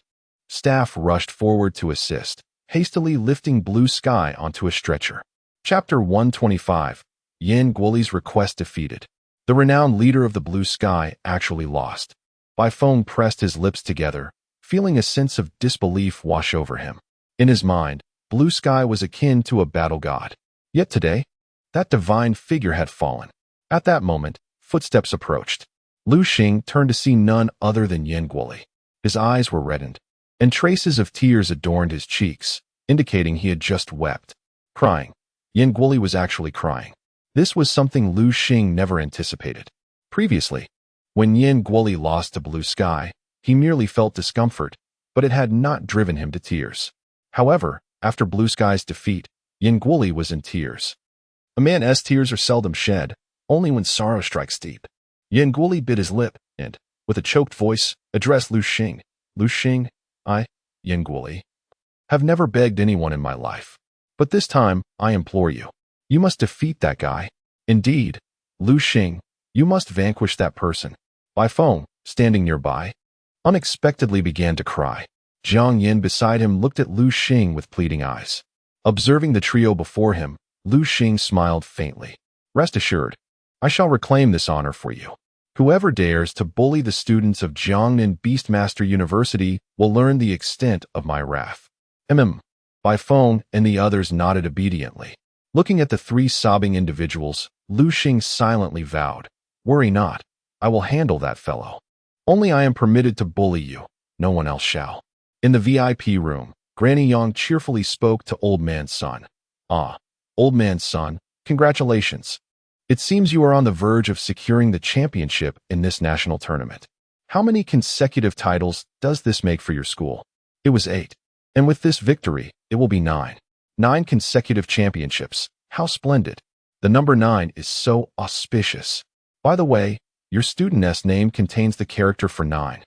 Staff rushed forward to assist, hastily lifting Blue Sky onto a stretcher. Chapter 125. Yin Guoli's request defeated. The renowned leader of the Blue Sky actually lost. Bai Feng pressed his lips together, feeling a sense of disbelief wash over him. In his mind, Blue Sky was akin to a battle god. Yet today, that divine figure had fallen. At that moment, footsteps approached. Liu Xing turned to see none other than Yin Guoli. His eyes were reddened. and traces of tears adorned his cheeks, indicating he had just wept. Crying. Yan Guoli was actually crying. This was something Liu Xing never anticipated. Previously, when Yan Guoli lost to Blue Sky, he merely felt discomfort, but it had not driven him to tears. However, after Blue Sky's defeat, Yan Guoli was in tears. A man's tears are seldom shed, only when sorrow strikes deep. Yan Guoli bit his lip and, with a choked voice, addressed Liu Xing. Liu Xing, I, Yan Guoli, have never begged anyone in my life. But this time, I implore you. You must defeat that guy. Indeed, Liu Xing, you must vanquish that person. Bai Feng, standing nearby, unexpectedly began to cry. Jiang Yin beside him looked at Liu Xing with pleading eyes. Observing the trio before him, Liu Xing smiled faintly. Rest assured, I shall reclaim this honor for you. Whoever dares to bully the students of Jiangnan Beastmaster University will learn the extent of my wrath. Bai Feng and the others nodded obediently. Looking at the three sobbing individuals, Liu Xing silently vowed, Worry not, I will handle that fellow. Only I am permitted to bully you, no one else shall. In the VIP room, Granny Yang cheerfully spoke to Old Man's son. Ah, Old Man's son, congratulations. It seems you are on the verge of securing the championship in this national tournament. How many consecutive titles does this make for your school? It was 8. And with this victory, it will be 9. 9 consecutive championships. How splendid. The number 9 is so auspicious. By the way, your student's name contains the character for 9.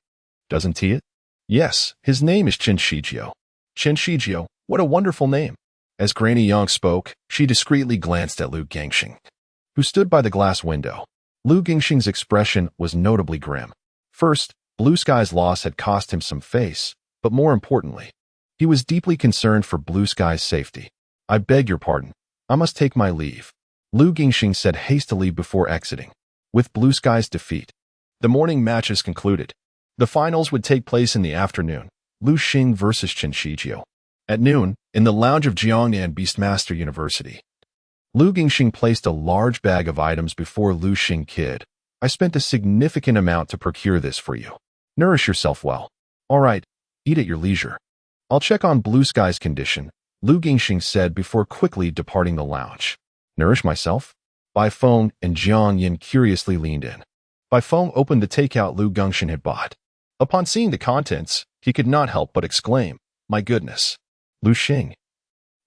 Doesn't he it? Yes, his name is Chen Shijio. Chen Shijio, what a wonderful name. As Granny Yang spoke, she discreetly glanced at Liu Xing, who stood by the glass window. Liu Xing's expression was notably grim. First, Blue Sky's loss had cost him some face, but more importantly, he was deeply concerned for Blue Sky's safety. I beg your pardon. I must take my leave, Liu Xing said hastily before exiting. With Blue Sky's defeat, the morning matches concluded. The finals would take place in the afternoon, Liu Xing versus Chen Shijio. At noon, in the lounge of Jiangnan Beastmaster University, Liu Xing placed a large bag of items before Liu Xing. Kid, I spent a significant amount to procure this for you. Nourish yourself well. All right, eat at your leisure. I'll check on Blue Sky's condition, Liu Xing said before quickly departing the lounge. Nourish myself? Bai Feng and Jiang Yin curiously leaned in. Bai Feng opened the takeout Liu Xing had bought. Upon seeing the contents, he could not help but exclaim, My goodness. Liu Xing.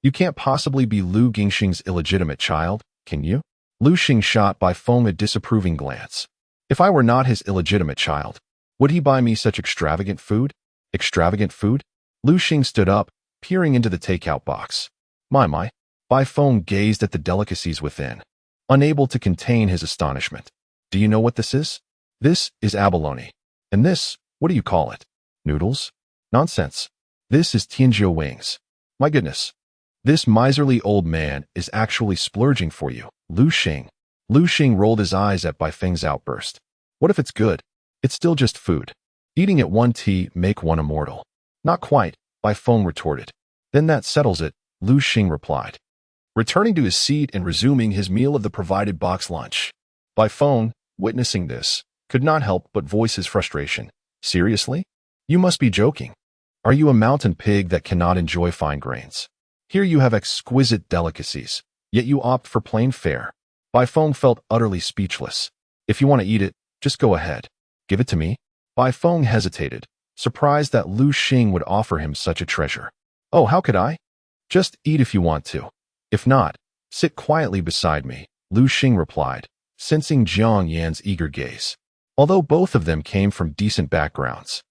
You can't possibly be Liu Xing's illegitimate child, can you? Liu Xing shot Bai Feng a disapproving glance. If I were not his illegitimate child, would he buy me such extravagant food? Extravagant food? Liu Xing stood up, peering into the takeout box. My. Bai Feng gazed at the delicacies within, unable to contain his astonishment. Do you know what this is? This is abalone. And this, what do you call it? Noodles? Nonsense. This is Tianzhou wings. My goodness. This miserly old man is actually splurging for you, Liu Xing. Liu Xing rolled his eyes at Bai Feng's outburst. What if it's good? It's still just food. Eating it one tea make one immortal. Not quite, Bai Feng retorted. Then that settles it, Liu Xing replied, returning to his seat and resuming his meal of the provided box lunch. Bai Feng, witnessing this, could not help but voice his frustration. Seriously? You must be joking. Are you a mountain pig that cannot enjoy fine grains? Here you have exquisite delicacies, yet you opt for plain fare. Bai Feng felt utterly speechless. If you want to eat it, just go ahead. Give it to me. Bai Feng hesitated, surprised that Liu Xing would offer him such a treasure. Oh, how could I? Just eat if you want to. If not, sit quietly beside me, Liu Xing replied, sensing Jiang Yan's eager gaze. Although both of them came from decent backgrounds,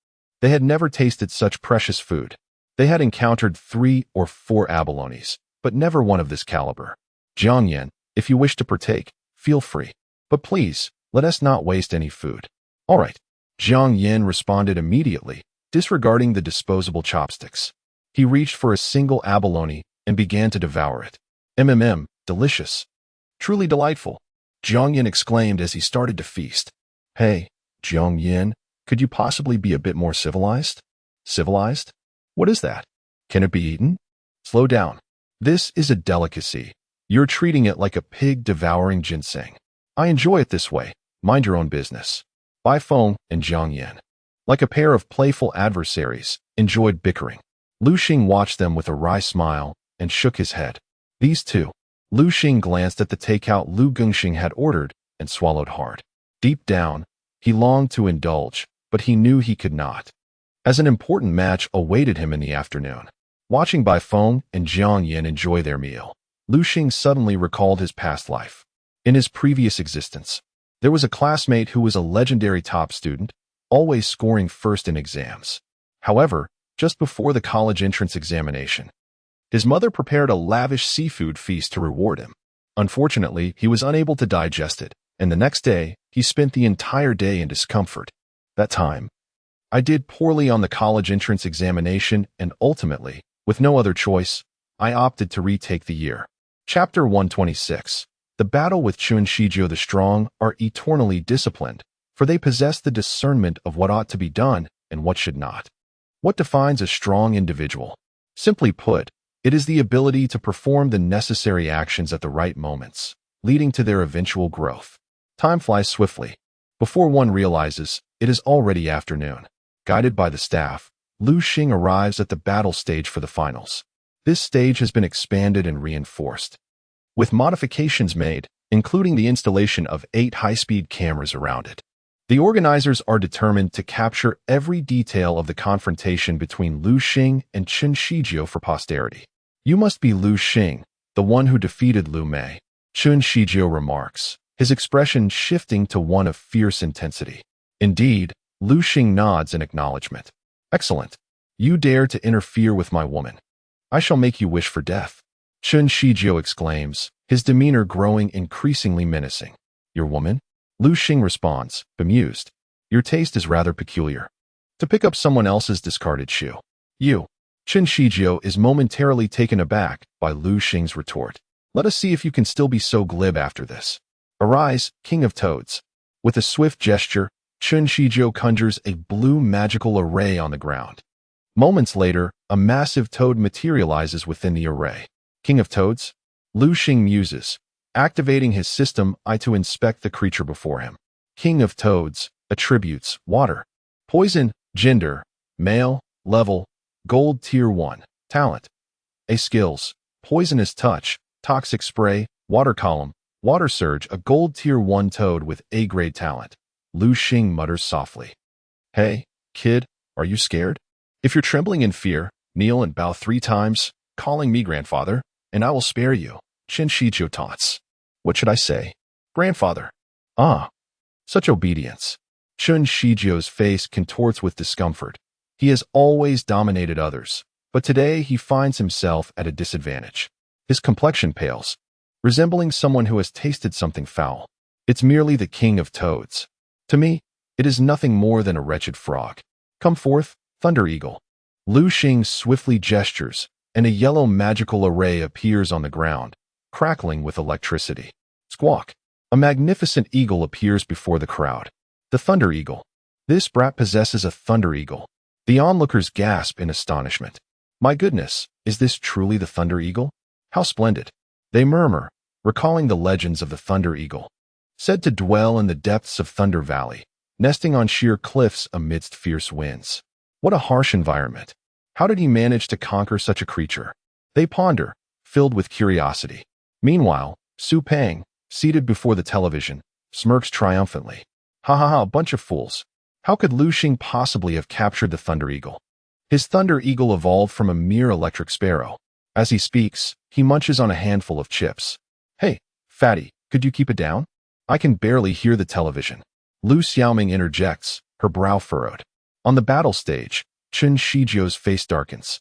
they had never tasted such precious food. They had encountered 3 or 4 abalones, but never one of this caliber. Jiang Yan, if you wish to partake, feel free. But please, let us not waste any food. All right. Jiang Yan responded immediately, disregarding the disposable chopsticks. He reached for a single abalone and began to devour it. Delicious. Truly delightful. Jiang Yan exclaimed as he started to feast. Hey, Jiang Yan, could you possibly be a bit more civilized? Civilized? What is that? Can it be eaten? Slow down. This is a delicacy. You're treating it like a pig devouring ginseng. I enjoy it this way. Mind your own business. Bai Feng and Jiang Yan. like a pair of playful adversaries, enjoyed bickering. Liu Xing watched them with a wry smile and shook his head. These two. Liu Xing glanced at the takeout Liu Xing had ordered and swallowed hard. Deep down, he longed to indulge, but he knew he could not, as an important match awaited him in the afternoon. Watching Bai Feng and Jiang Yin enjoy their meal, Liu Xing suddenly recalled his past life. In his previous existence, there was a classmate who was a legendary top student, always scoring first in exams. However, just before the college entrance examination, his mother prepared a lavish seafood feast to reward him. Unfortunately, he was unable to digest it, and the next day, he spent the entire day in discomfort. That time, I did poorly on the college entrance examination, and ultimately, with no other choice, I opted to retake the year. Chapter 126. The battle with Chun Shizhou the Strong are eternally disciplined, for they possess the discernment of what ought to be done and what should not. What defines a strong individual? Simply put, it is the ability to perform the necessary actions at the right moments, leading to their eventual growth. Time flies swiftly. Before one realizes, it is already afternoon. Guided by the staff, Liu Xing arrives at the battle stage for the finals. This stage has been expanded and reinforced, with modifications made, including the installation of 8 high-speed cameras around it. The organizers are determined to capture every detail of the confrontation between Liu Xing and Chun Shizhou for posterity. You must be Liu Xing, the one who defeated Liu Mei, Chun Shizhou remarks, his expression shifting to one of fierce intensity. Indeed, Liu Xing nods in acknowledgement. Excellent. You dare to interfere with my woman. I shall make you wish for death. Chun Shizhou exclaims, his demeanor growing increasingly menacing. Your woman? Liu Xing responds, bemused. Your taste is rather peculiar. To pick up someone else's discarded shoe. You. Chun Shizhou is momentarily taken aback by Liu Xing's retort. Let us see if you can still be so glib after this. Arise, King of Toads. With a swift gesture, Chun Shizhou conjures a blue magical array on the ground. Moments later, a massive toad materializes within the array. King of Toads? Liu Xing muses, activating his system I to inspect the creature before him. King of Toads, attributes, water. Poison, gender, male, level, gold tier 1, talent. A skills, poisonous touch, toxic spray, water column, water surge, a gold tier 1 toad with A-grade talent. Liu Xing mutters softly. Hey, kid, are you scared? If you're trembling in fear, kneel and bow 3 times, calling me grandfather, and I will spare you. Chun Shizhou taunts. What should I say? Grandfather. Ah, such obedience. Chun Shizhou's face contorts with discomfort. He has always dominated others, but today he finds himself at a disadvantage. His complexion pales, resembling someone who has tasted something foul. It's merely the King of Toads. To me, it is nothing more than a wretched frog. Come forth, Thunder Eagle. Liu Xing swiftly gestures, and a yellow magical array appears on the ground, crackling with electricity. Squawk. A magnificent eagle appears before the crowd. The Thunder Eagle. This brat possesses a Thunder Eagle. The onlookers gasp in astonishment. My goodness, is this truly the Thunder Eagle? How splendid. They murmur, recalling the legends of the Thunder Eagle, said to dwell in the depths of Thunder Valley, nesting on sheer cliffs amidst fierce winds. What a harsh environment. How did he manage to conquer such a creature? They ponder, filled with curiosity. Meanwhile, Su Peng, seated before the television, smirks triumphantly. Ha ha ha, a bunch of fools. How could Liu Xing possibly have captured the Thunder Eagle? His Thunder Eagle evolved from a mere electric sparrow. As he speaks, he munches on a handful of chips. Hey, fatty, could you keep it down? I can barely hear the television. Liu Xiaoming interjects, her brow furrowed. On the battle stage, Chun Shizhou's face darkens.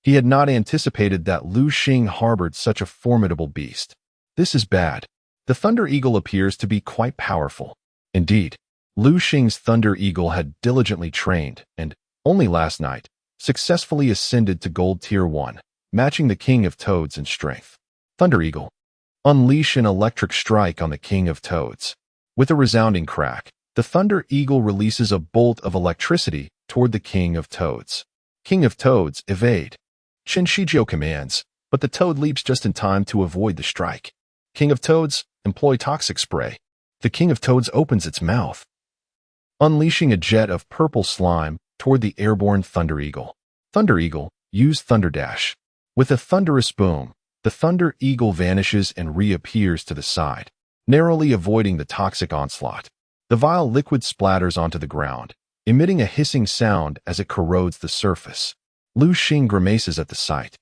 He had not anticipated that Liu Xing harbored such a formidable beast. This is bad. The Thunder Eagle appears to be quite powerful. Indeed, Liu Xing's Thunder Eagle had diligently trained and, only last night, successfully ascended to Gold Tier 1, matching the King of Toads in strength. Thunder Eagle. Unleash an electric strike on the King of Toads. With a resounding crack, the Thunder Eagle releases a bolt of electricity toward the King of Toads. King of Toads, evade. Chun Shizhou commands, but the toad leaps just in time to avoid the strike. King of Toads, employ toxic spray. The King of Toads opens its mouth. unleashing a jet of purple slime toward the airborne Thunder Eagle. Thunder Eagle, use Thunder Dash. With a thunderous boom, the Thunder Eagle vanishes and reappears to the side, narrowly avoiding the toxic onslaught. The vile liquid splatters onto the ground, emitting a hissing sound as it corrodes the surface. Liu Xing grimaces at the sight.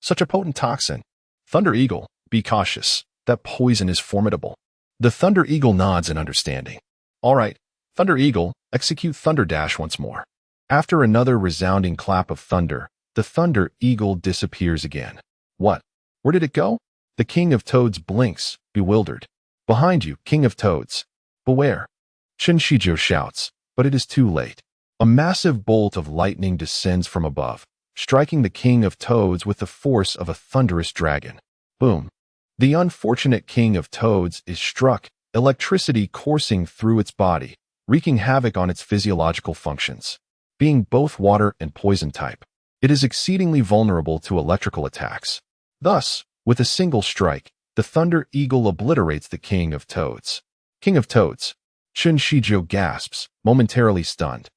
Such a potent toxin. Thunder Eagle, be cautious. That poison is formidable. The Thunder Eagle nods in understanding. All right, Thunder Eagle, execute Thunder Dash once more. After another resounding clap of thunder, the Thunder Eagle disappears again. What? Where did it go? The King of Toads blinks, bewildered. Behind you, King of Toads. Beware. Chen Shizhou shouts, but it is too late. A massive bolt of lightning descends from above, striking the King of Toads with the force of a thunderous dragon. Boom. The unfortunate King of Toads is struck, electricity coursing through its body, wreaking havoc on its physiological functions. Being both water and poison type, it is exceedingly vulnerable to electrical attacks. Thus, with a single strike, the Thunder Eagle obliterates the King of Toads. King of Toads. Chen Shizhou gasps, momentarily stunned,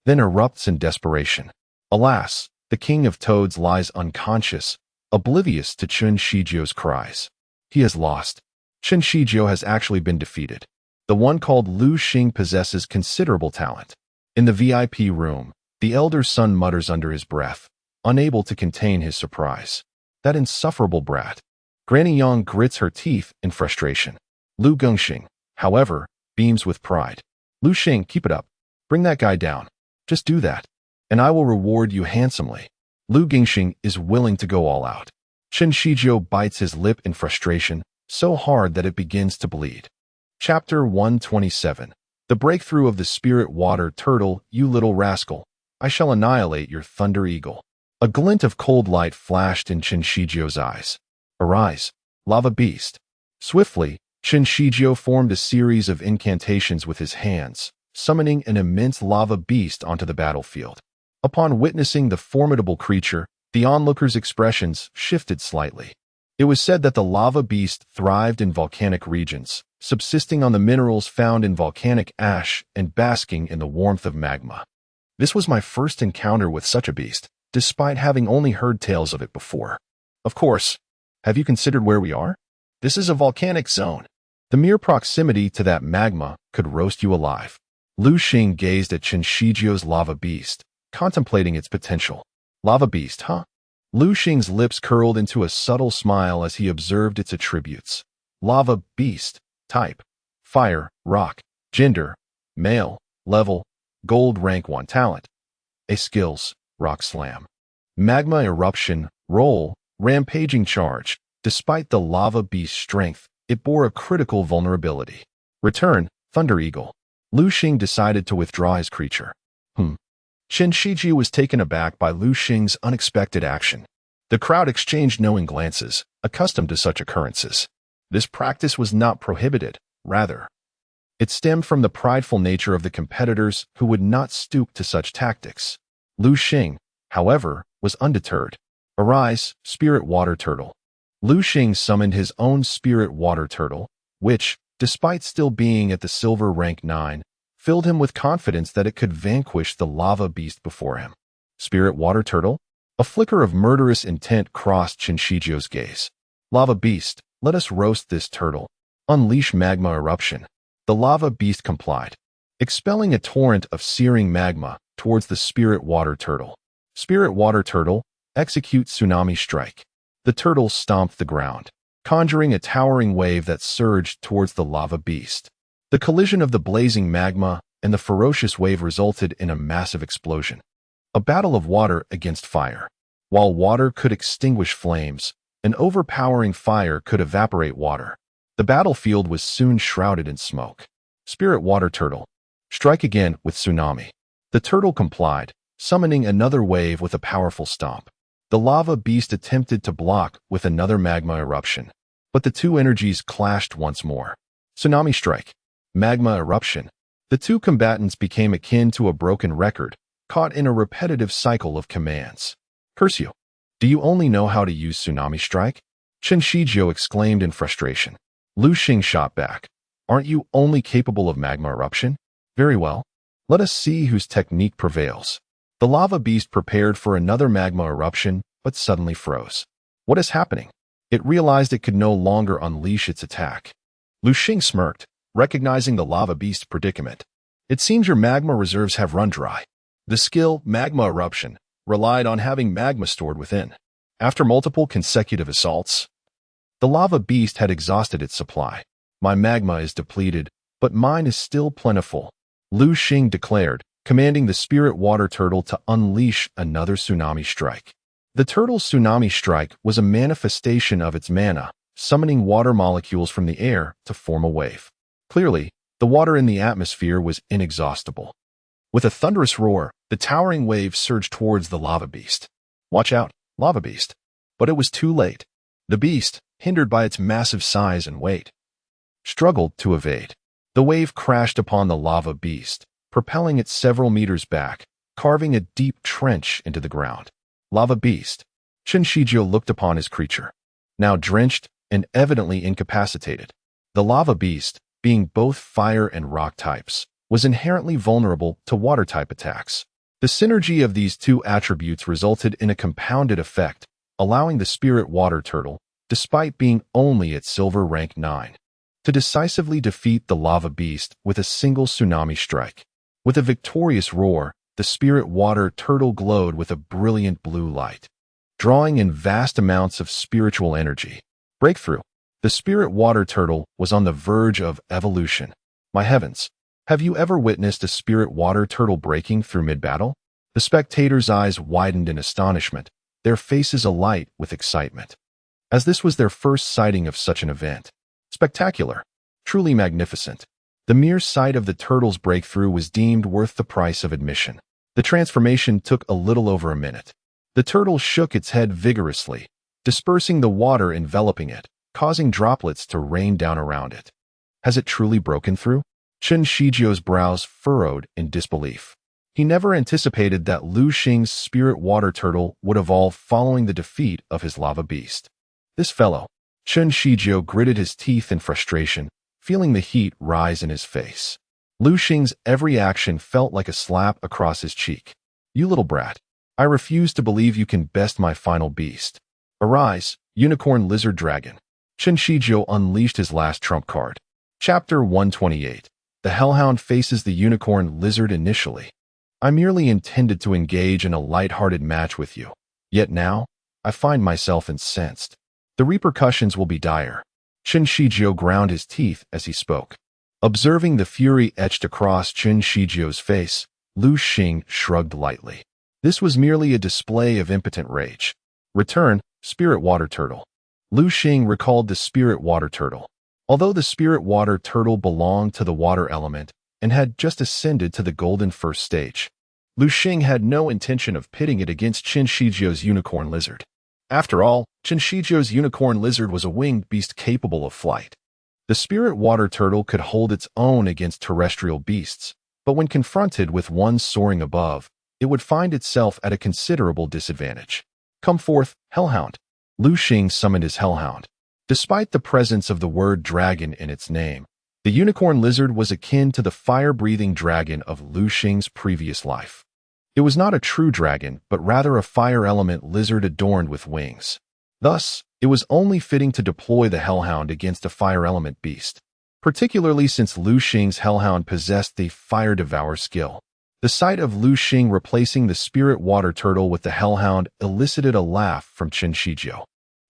then erupts in desperation. Alas, the King of Toads lies unconscious, oblivious to Chen Shizhou's cries. He has lost. Chen Shizhou has actually been defeated. The one called Liu Xing possesses considerable talent. In the VIP room, the elder son mutters under his breath, unable to contain his surprise. That insufferable brat. Granny Yang grits her teeth in frustration. Liu Xing, however, beams with pride. Liu Xing, keep it up. Bring that guy down. Just do that, and I will reward you handsomely. Liu Xing is willing to go all out. Chen Shizhou bites his lip in frustration, so hard that it begins to bleed. Chapter 127. The breakthrough of the spirit water turtle, you little rascal. I shall annihilate your Thunder Eagle. A glint of cold light flashed in Chen Shizhou's eyes. Arise, lava beast. Swiftly, Chen Shizhou formed a series of incantations with his hands, summoning an immense lava beast onto the battlefield. Upon witnessing the formidable creature, the onlookers' expressions shifted slightly. It was said that the lava beast thrived in volcanic regions, subsisting on the minerals found in volcanic ash and basking in the warmth of magma. This was my first encounter with such a beast, despite having only heard tales of it before. Of course, have you considered where we are? This is a volcanic zone. The mere proximity to that magma could roast you alive. Liu Xing gazed at Chen Shizhou's lava beast, contemplating its potential. Lava beast, huh? Liu Xing's lips curled into a subtle smile as he observed its attributes. Lava beast, type, fire, rock, gender, male, level, gold rank 1 talent. A skills, rock slam. Magma eruption, roll, rampaging charge. Despite the lava beast's strength, it bore a critical vulnerability. Return, Thunder Eagle. Liu Xing decided to withdraw his creature. Chen Shizhou was taken aback by Liu Xing's unexpected action. The crowd exchanged knowing glances, accustomed to such occurrences. This practice was not prohibited, rather. It stemmed from the prideful nature of the competitors who would not stoop to such tactics. Liu Xing, however, was undeterred. Arise, spirit water turtle. Liu Xing summoned his own spirit water turtle, which, despite still being at the silver rank 9, filled him with confidence that it could vanquish the lava beast before him. Spirit water turtle? A flicker of murderous intent crossed Chen Shizhou's gaze. Lava beast, let us roast this turtle. Unleash magma eruption. The lava beast complied, expelling a torrent of searing magma towards the spirit water turtle. Spirit water turtle, execute tsunami strike. The turtle stomped the ground, conjuring a towering wave that surged towards the lava beast. The collision of the blazing magma and the ferocious wave resulted in a massive explosion. A battle of water against fire. While water could extinguish flames, an overpowering fire could evaporate water. The battlefield was soon shrouded in smoke. Spirit water turtle, strike again with tsunami. The turtle complied, summoning another wave with a powerful stomp. The lava beast attempted to block with another magma eruption, but the two energies clashed once more. Tsunami strike. Magma eruption. The two combatants became akin to a broken record, caught in a repetitive cycle of commands. Curse you. Do you only know how to use tsunami strike? Chen Shizhou exclaimed in frustration. Liu Xing shot back. Aren't you only capable of magma eruption? Very well. Let us see whose technique prevails. The lava beast prepared for another magma eruption, but suddenly froze. What is happening? It realized it could no longer unleash its attack. Liu Xing smirked, recognizing the lava beast's predicament. It seems your magma reserves have run dry. The skill, magma eruption, relied on having magma stored within. After multiple consecutive assaults, the lava beast had exhausted its supply. My magma is depleted, but mine is still plentiful, Liu Xing declared, commanding the spirit water turtle to unleash another tsunami strike. The turtle's tsunami strike was a manifestation of its mana, summoning water molecules from the air to form a wave. Clearly, the water in the atmosphere was inexhaustible. With a thunderous roar, the towering wave surged towards the lava beast. Watch out, lava beast. But it was too late. The beast, hindered by its massive size and weight, struggled to evade. The wave crashed upon the lava beast, propelling it several meters back, carving a deep trench into the ground. Lava beast. Chen Shizhou looked upon his creature, now drenched and evidently incapacitated. The lava beast, being both fire and rock types, was inherently vulnerable to water-type attacks. The synergy of these two attributes resulted in a compounded effect, allowing the spirit water turtle, despite being only at silver rank 9, to decisively defeat the lava beast with a single tsunami strike. With a victorious roar, the spirit water turtle glowed with a brilliant blue light, drawing in vast amounts of spiritual energy. Breakthrough. The spirit water turtle was on the verge of evolution. My heavens, have you ever witnessed a spirit water turtle breaking through mid-battle? The spectators' eyes widened in astonishment, their faces alight with excitement, as this was their first sighting of such an event. Spectacular, truly magnificent. The mere sight of the turtle's breakthrough was deemed worth the price of admission. The transformation took a little over a minute. The turtle shook its head vigorously, dispersing the water enveloping it, causing droplets to rain down around it. Has it truly broken through? Chen Shizhou's brows furrowed in disbelief. He never anticipated that Liu Xing's spirit water turtle would evolve following the defeat of his lava beast. This fellow. Chen Shizhou gritted his teeth in frustration, feeling the heat rise in his face. Liu Xing's every action felt like a slap across his cheek. You little brat. I refuse to believe you can best my final beast. Arise, unicorn lizard dragon. Chen Shizhou unleashed his last trump card. Chapter 128. The Hellhound faces the unicorn lizard initially. I merely intended to engage in a light-hearted match with you. Yet now, I find myself incensed. The repercussions will be dire. Chen Shizhou ground his teeth as he spoke. Observing the fury etched across Chen Shizhou's face, Liu Xing shrugged lightly. This was merely a display of impotent rage. Return, spirit water turtle. Liu Xing recalled the spirit water turtle. Although the spirit water turtle belonged to the water element and had just ascended to the golden first stage, Liu Xing had no intention of pitting it against Chen Shizhou's unicorn lizard. After all, Chen Shizhou's unicorn lizard was a winged beast capable of flight. The spirit water turtle could hold its own against terrestrial beasts, but when confronted with one soaring above, it would find itself at a considerable disadvantage. Come forth, Hellhound. Liu Xing summoned his Hellhound. Despite the presence of the word dragon in its name, the unicorn lizard was akin to the fire-breathing dragon of Liu Xing's previous life. It was not a true dragon, but rather a fire element lizard adorned with wings. Thus, it was only fitting to deploy the Hellhound against a fire element beast, particularly since Liu Xing's Hellhound possessed the Fire Devour skill. The sight of Liu Xing replacing the spirit water turtle with the Hellhound elicited a laugh from Chen Shizhou.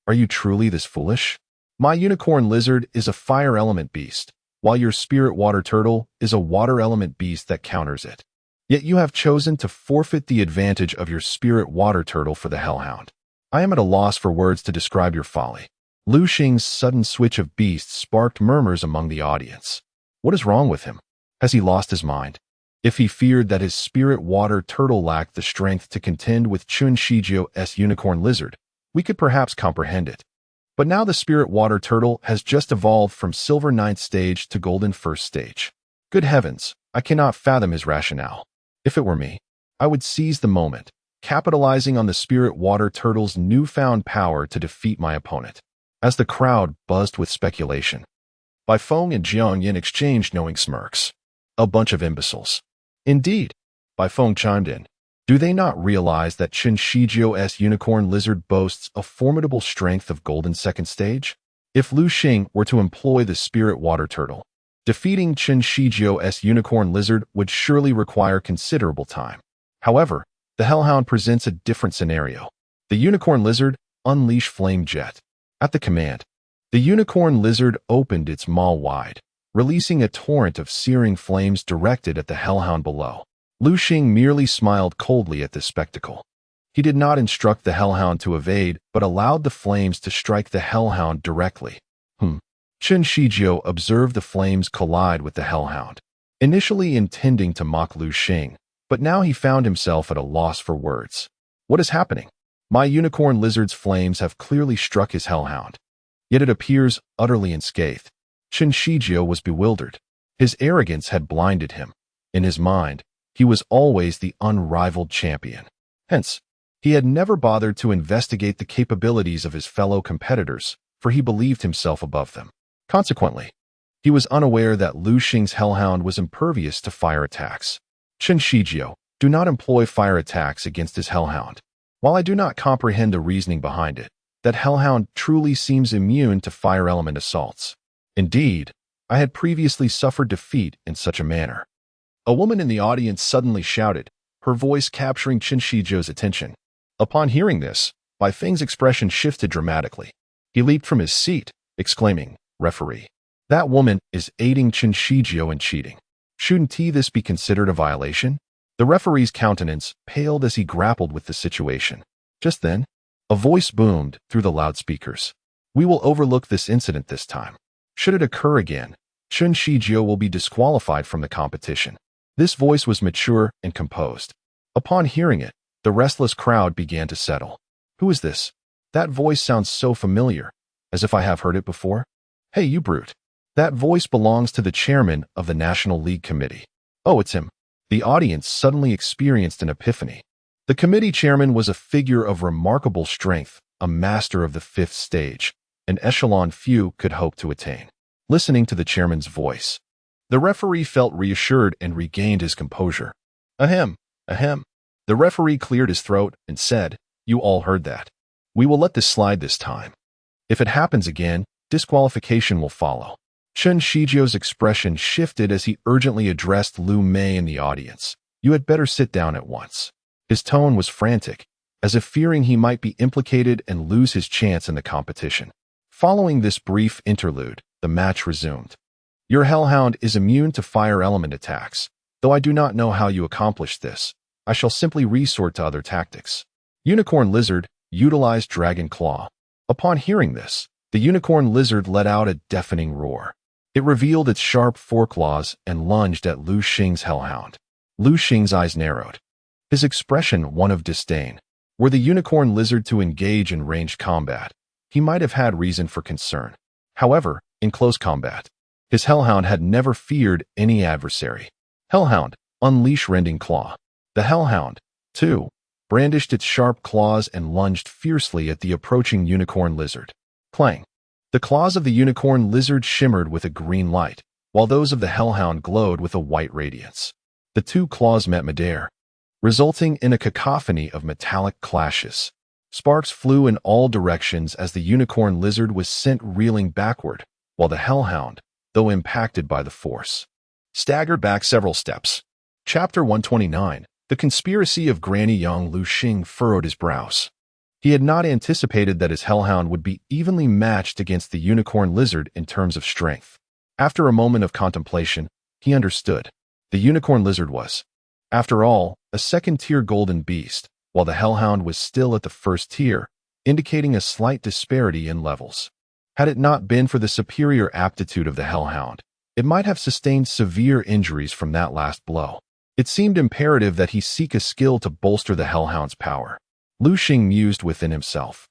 Are you truly this foolish? My unicorn lizard is a fire element beast, while your spirit water turtle is a water element beast that counters it. Yet you have chosen to forfeit the advantage of your spirit water turtle for the Hellhound. I am at a loss for words to describe your folly. Liu Xing's sudden switch of beasts sparked murmurs among the audience. What is wrong with him? Has he lost his mind? If he feared that his spirit water turtle lacked the strength to contend with Chen Shizhou's unicorn lizard, we could perhaps comprehend it. But now the spirit water turtle has just evolved from silver 9th stage to golden 1st stage. Good heavens, I cannot fathom his rationale. If it were me, I would seize the moment, capitalizing on the spirit water turtle's newfound power to defeat my opponent. As the crowd buzzed with speculation, Bai Feng and Jiang Yin exchanged knowing smirks. A bunch of imbeciles. Indeed, Bai Feng chimed in. Do they not realize that Qin Shijio's unicorn lizard boasts a formidable strength of golden second stage? If Liu Xing were to employ the spirit water turtle, defeating Qin Shijio's unicorn lizard would surely require considerable time. However, the hellhound presents a different scenario. The unicorn lizard unleashed flame jet. At the command, the unicorn lizard opened its maw wide, releasing a torrent of searing flames directed at the hellhound below. Liu Xing merely smiled coldly at this spectacle. He did not instruct the hellhound to evade, but allowed the flames to strike the hellhound directly. Qin Shijio observed the flames collide with the hellhound, initially intending to mock Liu Xing, but now he found himself at a loss for words. What is happening? My unicorn lizard's flames have clearly struck his hellhound, yet it appears utterly unscathed. Qin Shijio was bewildered. His arrogance had blinded him. In his mind, he was always the unrivaled champion. Hence, he had never bothered to investigate the capabilities of his fellow competitors, for he believed himself above them. Consequently, he was unaware that Liu Xing's hellhound was impervious to fire attacks. Qin Shijio, do not employ fire attacks against his hellhound. While I do not comprehend the reasoning behind it, that hellhound truly seems immune to fire element assaults. Indeed, I had previously suffered defeat in such a manner. A woman in the audience suddenly shouted, her voice capturing Qin Shijio's attention. Upon hearing this, Bai Feng's expression shifted dramatically. He leaped from his seat, exclaiming, "Referee, that woman is aiding Qin Shijio in cheating. Shouldn't this be considered a violation?" The referee's countenance paled as he grappled with the situation. Just then, a voice boomed through the loudspeakers. "We will overlook this incident this time. Should it occur again, Qin Shijio will be disqualified from the competition." This voice was mature and composed. Upon hearing it, the restless crowd began to settle. Who is this? That voice sounds so familiar, as if I have heard it before. Hey, you brute. That voice belongs to the chairman of the National League Committee. Oh, it's him. The audience suddenly experienced an epiphany. The committee chairman was a figure of remarkable strength, a master of the fifth stage, an echelon few could hope to attain. Listening to the chairman's voice, the referee felt reassured and regained his composure. Ahem, ahem. The referee cleared his throat and said, "You all heard that. We will let this slide this time. If it happens again, disqualification will follow." Qin Shijio's expression shifted as he urgently addressed Liu Mei in the audience. "You had better sit down at once." His tone was frantic, as if fearing he might be implicated and lose his chance in the competition. Following this brief interlude, the match resumed. Your hellhound is immune to fire element attacks. Though I do not know how you accomplished this, I shall simply resort to other tactics. Unicorn lizard, utilize dragon claw. Upon hearing this, the unicorn lizard let out a deafening roar. It revealed its sharp foreclaws and lunged at Liu Xing's hellhound. Liu Xing's eyes narrowed, his expression one of disdain. Were the unicorn lizard to engage in ranged combat, he might have had reason for concern. However, in close combat, his hellhound had never feared any adversary. Hellhound, unleash rending claw. The hellhound, too, brandished its sharp claws and lunged fiercely at the approaching unicorn lizard. Clang. The claws of the unicorn lizard shimmered with a green light, while those of the hellhound glowed with a white radiance. The two claws met midair, resulting in a cacophony of metallic clashes. Sparks flew in all directions as the unicorn lizard was sent reeling backward, while the hellhound, though impacted by the force, staggered back several steps. Chapter 129. The conspiracy of Granny Young. Liu Xing furrowed his brows. He had not anticipated that his hellhound would be evenly matched against the unicorn lizard in terms of strength. After a moment of contemplation, he understood. The unicorn lizard was, after all, a second-tier golden beast, while the hellhound was still at the first tier, indicating a slight disparity in levels. Had it not been for the superior aptitude of the hellhound, it might have sustained severe injuries from that last blow. It seemed imperative that he seek a skill to bolster the hellhound's power. Liu Xing mused within himself.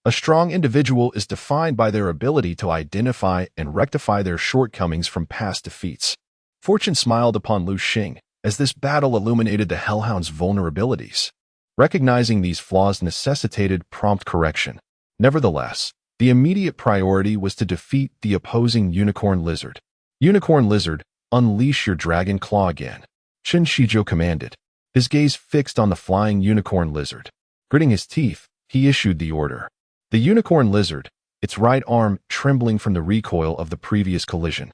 A strong individual is defined by their ability to identify and rectify their shortcomings from past defeats. Fortune smiled upon Liu Xing as this battle illuminated the hellhound's vulnerabilities. Recognizing these flaws necessitated prompt correction. Nevertheless, the immediate priority was to defeat the opposing unicorn lizard. Unicorn lizard, unleash your dragon claw again. Chen Shizhou commanded, his gaze fixed on the flying unicorn lizard. Gritting his teeth, he issued the order. The unicorn lizard, its right arm trembling from the recoil of the previous collision,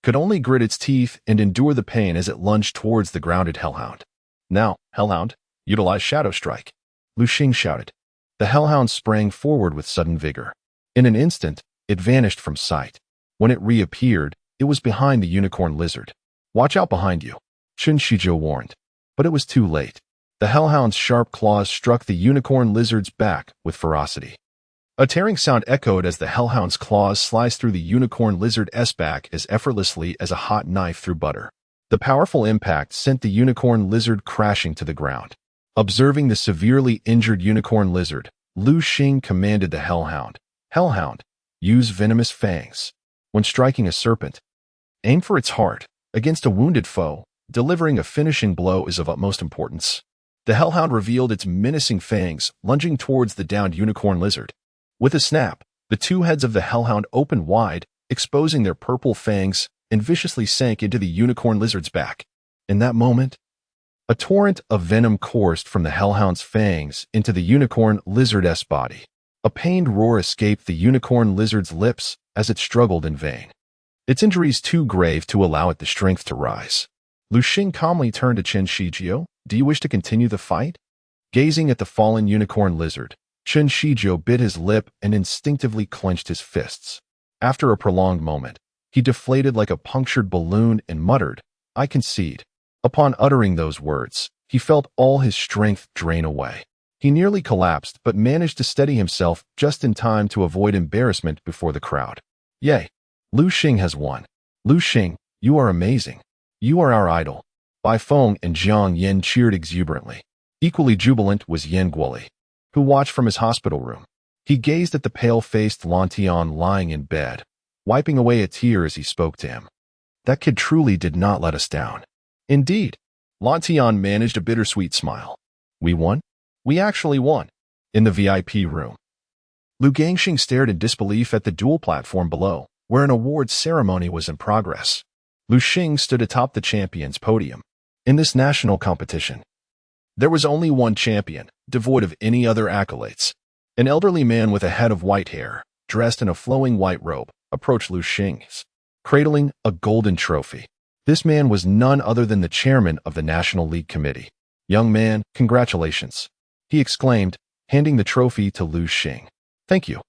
could only grit its teeth and endure the pain as it lunged towards the grounded hellhound. Now, hellhound, utilize Shadow Strike, Liu Xing shouted. The hellhound sprang forward with sudden vigor. In an instant, it vanished from sight. When it reappeared, it was behind the unicorn lizard. Watch out behind you, Chen Shizhou warned. But it was too late. The hellhound's sharp claws struck the unicorn lizard's back with ferocity. A tearing sound echoed as the hellhound's claws sliced through the unicorn lizard's back as effortlessly as a hot knife through butter. The powerful impact sent the unicorn lizard crashing to the ground. Observing the severely injured unicorn lizard, Liu Xing commanded the hellhound, "Hellhound, use venomous fangs. When striking a serpent, aim for its heart. Against a wounded foe, delivering a finishing blow is of utmost importance." The hellhound revealed its menacing fangs, lunging towards the downed unicorn lizard. With a snap, the two heads of the hellhound opened wide, exposing their purple fangs, and viciously sank into the unicorn lizard's back. In that moment, a torrent of venom coursed from the hellhound's fangs into the unicorn lizard's body. A pained roar escaped the unicorn lizard's lips as it struggled in vain. Its injuries too grave to allow it the strength to rise. Liu Xing calmly turned to Chen Shizhou. Do you wish to continue the fight? Gazing at the fallen unicorn lizard, Chen Shizhou bit his lip and instinctively clenched his fists. After a prolonged moment, he deflated like a punctured balloon and muttered, "I concede." Upon uttering those words, he felt all his strength drain away. He nearly collapsed but managed to steady himself just in time to avoid embarrassment before the crowd. Yay! Liu Xing has won. Liu Xing, you are amazing. You are our idol. Bai Feng and Jiang Yan cheered exuberantly. Equally jubilant was Yan Guoli, who watched from his hospital room. He gazed at the pale-faced Lan Tian lying in bed, wiping away a tear as he spoke to him. That kid truly did not let us down. Indeed, Lan Tian managed a bittersweet smile. We won? We actually won. In the VIP room, Liu Gangxing stared in disbelief at the duel platform below, where an awards ceremony was in progress. Liu Xing stood atop the champion's podium. In this national competition, there was only one champion, devoid of any other accolades. An elderly man with a head of white hair, dressed in a flowing white robe, approached Liu Xing, cradling a golden trophy. This man was none other than the chairman of the National League Committee. "Young man, congratulations," he exclaimed, handing the trophy to Liu Xing. "Thank you,"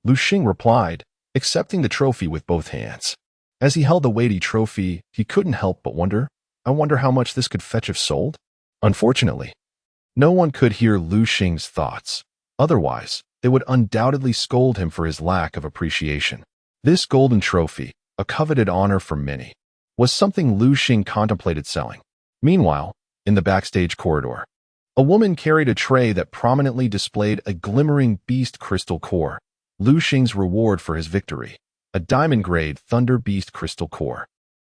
Liu Xing replied, accepting the trophy with both hands. As he held the weighty trophy, he couldn't help but wonder, I wonder how much this could fetch if sold? Unfortunately, no one could hear Liu Xing's thoughts. Otherwise, they would undoubtedly scold him for his lack of appreciation. This golden trophy, a coveted honor for many, was something Liu Xing contemplated selling. Meanwhile, in the backstage corridor, a woman carried a tray that prominently displayed a glimmering beast crystal core, Liu Xing's reward for his victory, a diamond-grade Thunder Beast crystal core.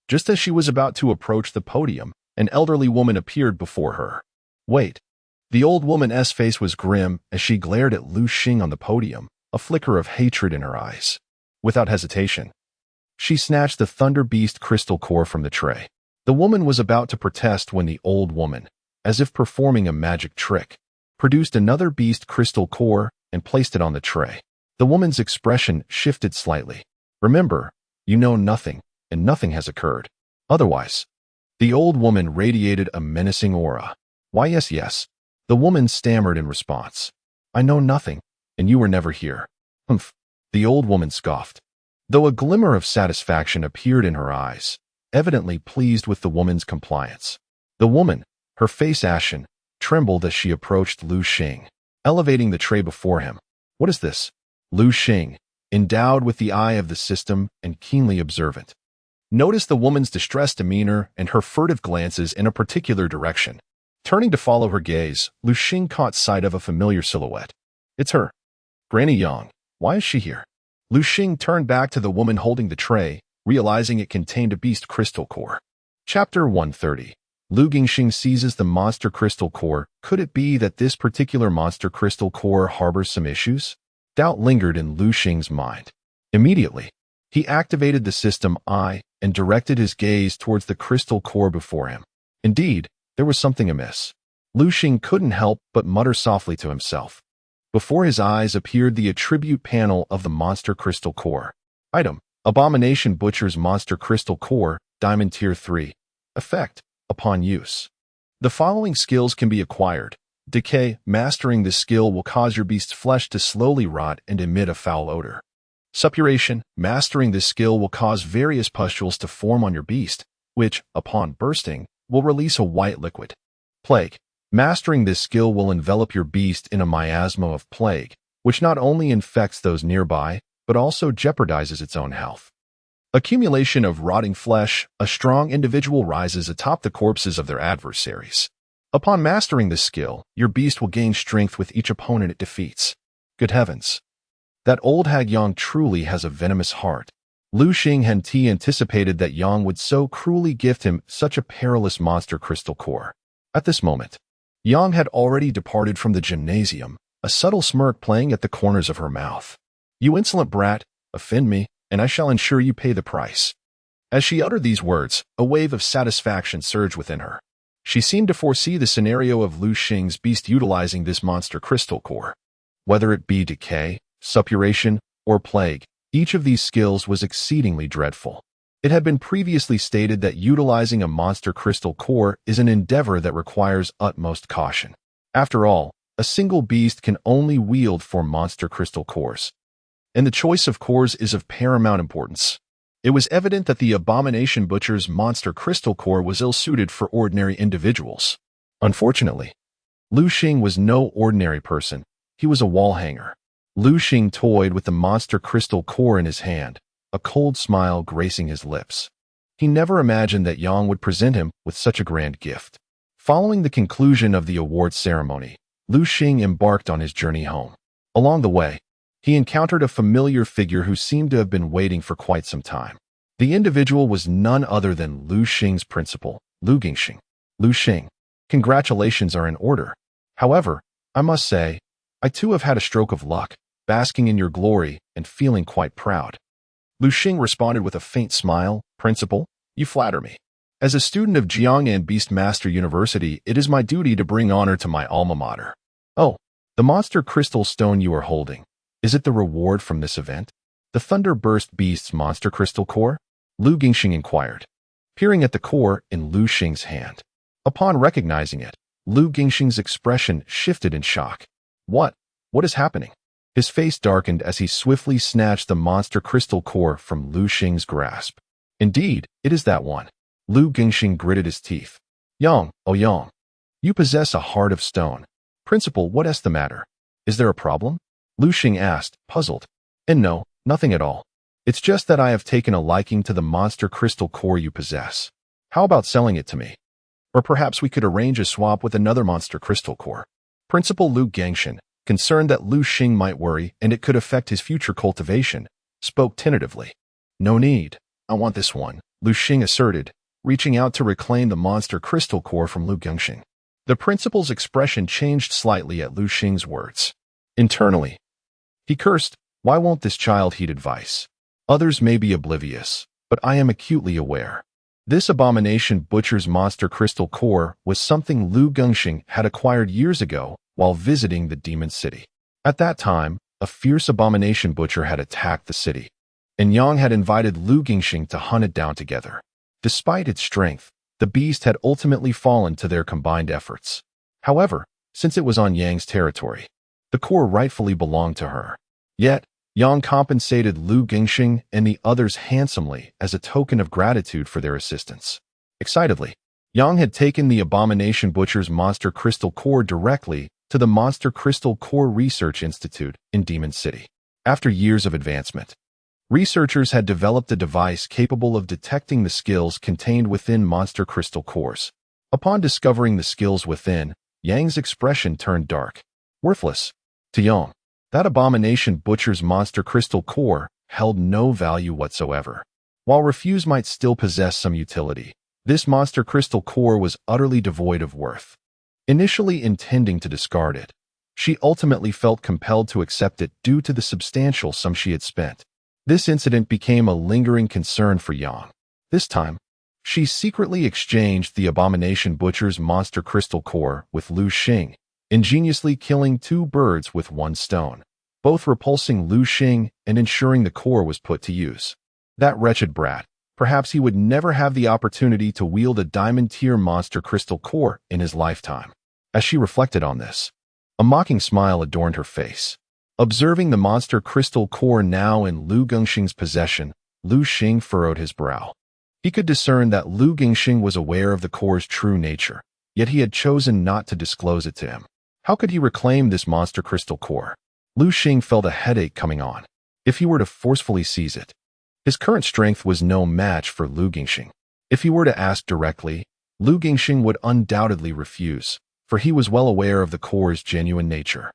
Just as she was about to approach the podium, an elderly woman appeared before her. Wait. The old woman's face was grim as she glared at Liu Xing on the podium, a flicker of hatred in her eyes. Without hesitation, she snatched the Thunder Beast crystal core from the tray. The woman was about to protest when the old woman, as if performing a magic trick, produced another beast crystal core and placed it on the tray. The woman's expression shifted slightly. Remember, you know nothing, and nothing has occurred. Otherwise, the old woman radiated a menacing aura. Why, yes. The woman stammered in response. I know nothing, and you were never here. Humph. The old woman scoffed, though a glimmer of satisfaction appeared in her eyes, evidently pleased with the woman's compliance. The woman, her face ashen, trembled as she approached Liu Xing, elevating the tray before him. What is this? Liu Xing, endowed with the eye of the system and keenly observant, noticed the woman's distressed demeanor and her furtive glances in a particular direction. Turning to follow her gaze, Liu Xing caught sight of a familiar silhouette. It's her. Granny Yang. Why is she here? Liu Xing turned back to the woman holding the tray, realizing it contained a beast crystal core. Chapter 130. Liu Gangxing seizes the monster crystal core. Could it be that this particular monster crystal core harbors some issues? Doubt lingered in Liu Xing's mind. Immediately, he activated the system eye and directed his gaze towards the crystal core before him. Indeed, there was something amiss. Liu Xing couldn't help but mutter softly to himself. Before his eyes appeared the attribute panel of the Monster Crystal Core. Item: Abomination Butcher's Monster Crystal Core, Diamond Tier 3. Effect: upon use. The following skills can be acquired. Decay: mastering this skill will cause your beast's flesh to slowly rot and emit a foul odor. Suppuration: mastering this skill will cause various pustules to form on your beast, which, upon bursting, will release a white liquid. Plague: mastering this skill will envelop your beast in a miasma of plague, which not only infects those nearby, but also jeopardizes its own health. Accumulation of rotting flesh: a strong individual rises atop the corpses of their adversaries. Upon mastering this skill, your beast will gain strength with each opponent it defeats. Good heavens! That old hag Yang truly has a venomous heart. Liu Xing had anticipated that Yang would so cruelly gift him such a perilous monster crystal core. At this moment, Yang had already departed from the gymnasium, a subtle smirk playing at the corners of her mouth. "You insolent brat, offend me, and I shall ensure you pay the price." As she uttered these words, a wave of satisfaction surged within her. She seemed to foresee the scenario of Liu Xing's beast utilizing this monster crystal core. Whether it be decay, suppuration, or plague, each of these skills was exceedingly dreadful. It had been previously stated that utilizing a monster crystal core is an endeavor that requires utmost caution. After all, a single beast can only wield 4 monster crystal cores, and the choice of cores is of paramount importance. It was evident that the Abomination Butcher's monster crystal core was ill-suited for ordinary individuals. Unfortunately, Liu Xing was no ordinary person. He was a wall hanger. Liu Xing toyed with the monster crystal core in his hand, a cold smile gracing his lips. He never imagined that Yang would present him with such a grand gift. Following the conclusion of the award ceremony, Liu Xing embarked on his journey home. Along the way, he encountered a familiar figure who seemed to have been waiting for quite some time. The individual was none other than Liu Xing's principal, Liu Xing. "Liu Xing, congratulations are in order. However, I must say, I too have had a stroke of luck, basking in your glory and feeling quite proud." Liu Xing responded with a faint smile. "Principal, you flatter me. As a student of Jiang'an Beastmaster University, it is my duty to bring honor to my alma mater." "Oh, the monster crystal stone you are holding. Is it the reward from this event? The Thunderburst Beast's monster crystal core?" Liu Xing inquired, peering at the core in Liu Xing's hand. Upon recognizing it, Liu Xing's expression shifted in shock. What is happening?" His face darkened as he swiftly snatched the monster crystal core from Liu Xing's grasp. "Indeed, it is that one." Liu Xing gritted his teeth. "Yang, oh Yang, you possess a heart of stone. Principal, what is the matter? Is there a problem?" Liu Xing asked, puzzled. "And no, nothing at all. It's just that I have taken a liking to the monster crystal core you possess. How about selling it to me? Or perhaps we could arrange a swap with another monster crystal core." Principal Liu Xing, concerned that Liu Xing might worry and it could affect his future cultivation, spoke tentatively. "No need. I want this one," Liu Xing asserted, reaching out to reclaim the monster crystal core from Liu Xing. The principal's expression changed slightly at Liu Xing's words. Internally, he cursed. Why won't this child heed advice? Others may be oblivious, but I am acutely aware. This Abomination Butcher's monster crystal core was something Liu Xing had acquired years ago while visiting the Demon City. At that time, a fierce Abomination Butcher had attacked the city, and Yang had invited Liu Xing to hunt it down together. Despite its strength, the beast had ultimately fallen to their combined efforts. However, since it was on Yang's territory, the core rightfully belonged to her. Yet, Yang compensated Liu Xing and the others handsomely as a token of gratitude for their assistance. Excitedly, Yang had taken the Abomination Butcher's monster crystal core directly to the Monster Crystal Core Research Institute in Demon City. After years of advancement, researchers had developed a device capable of detecting the skills contained within monster crystal cores. Upon discovering the skills within, Yang's expression turned dark. "Worthless." To Yang, that Abomination Butcher's monster crystal core held no value whatsoever. While Refuse might still possess some utility, this monster crystal core was utterly devoid of worth. Initially intending to discard it, she ultimately felt compelled to accept it due to the substantial sum she had spent. This incident became a lingering concern for Yang. This time, She secretly exchanged the abomination butcher's monster crystal core with Liu Xing, ingeniously killing two birds with one stone, both repulsing Liu Xing and ensuring the core was put to use. That wretched brat. Perhaps he would never have the opportunity to wield a diamond-tier monster crystal core in his lifetime. As she reflected on this, a mocking smile adorned her face. Observing the monster crystal core now in Liu Xing's possession, Liu Xing furrowed his brow. He could discern that Liu Xing was aware of the core's true nature, yet he had chosen not to disclose it to him. How could he reclaim this monster crystal core? Liu Xing felt a headache coming on. If he were to forcefully seize it, his current strength was no match for Liu Xing. If he were to ask directly, Liu Xing would undoubtedly refuse, for he was well aware of the core's genuine nature.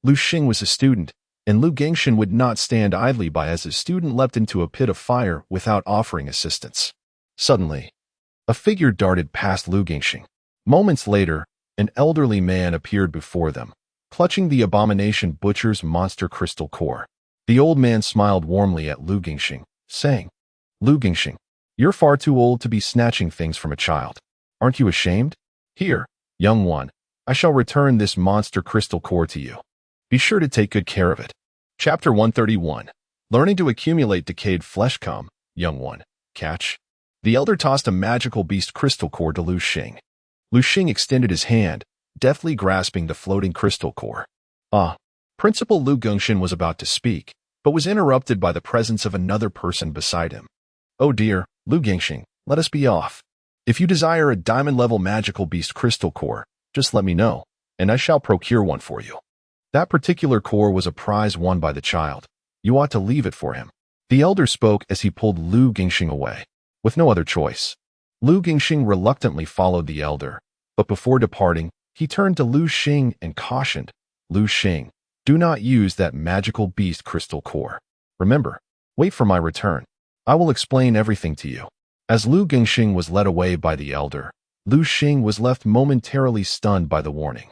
Liu Xing was a student, and Liu Xing would not stand idly by as a student leapt into a pit of fire without offering assistance. Suddenly, a figure darted past Liu Xing. Moments later, an elderly man appeared before them, clutching the abomination butcher's monster crystal core. The old man smiled warmly at Liu Xing, saying, "Liu Xing, you're far too old to be snatching things from a child. Aren't you ashamed? Here, young one, I shall return this monster crystal core to you. Be sure to take good care of it." Chapter 131. Learning to accumulate decayed flesh. Come, young one, catch. The elder tossed a magical beast crystal core to Liu Xing. Liu Xing extended his hand, deftly grasping the floating crystal core. Principal Liu Xing was about to speak, but was interrupted by the presence of another person beside him. "Oh dear, Liu Xing, let us be off. If you desire a diamond-level magical beast crystal core, just let me know, and I shall procure one for you. That particular core was a prize won by the child. You ought to leave it for him." The elder spoke as he pulled Liu Xing away. With no other choice, Liu Xing reluctantly followed the elder, but before departing, he turned to Liu Xing and cautioned, "Liu Xing, do not use that magical beast crystal core. Remember, wait for my return. I will explain everything to you." As Liu Xing was led away by the elder, Liu Xing was left momentarily stunned by the warning.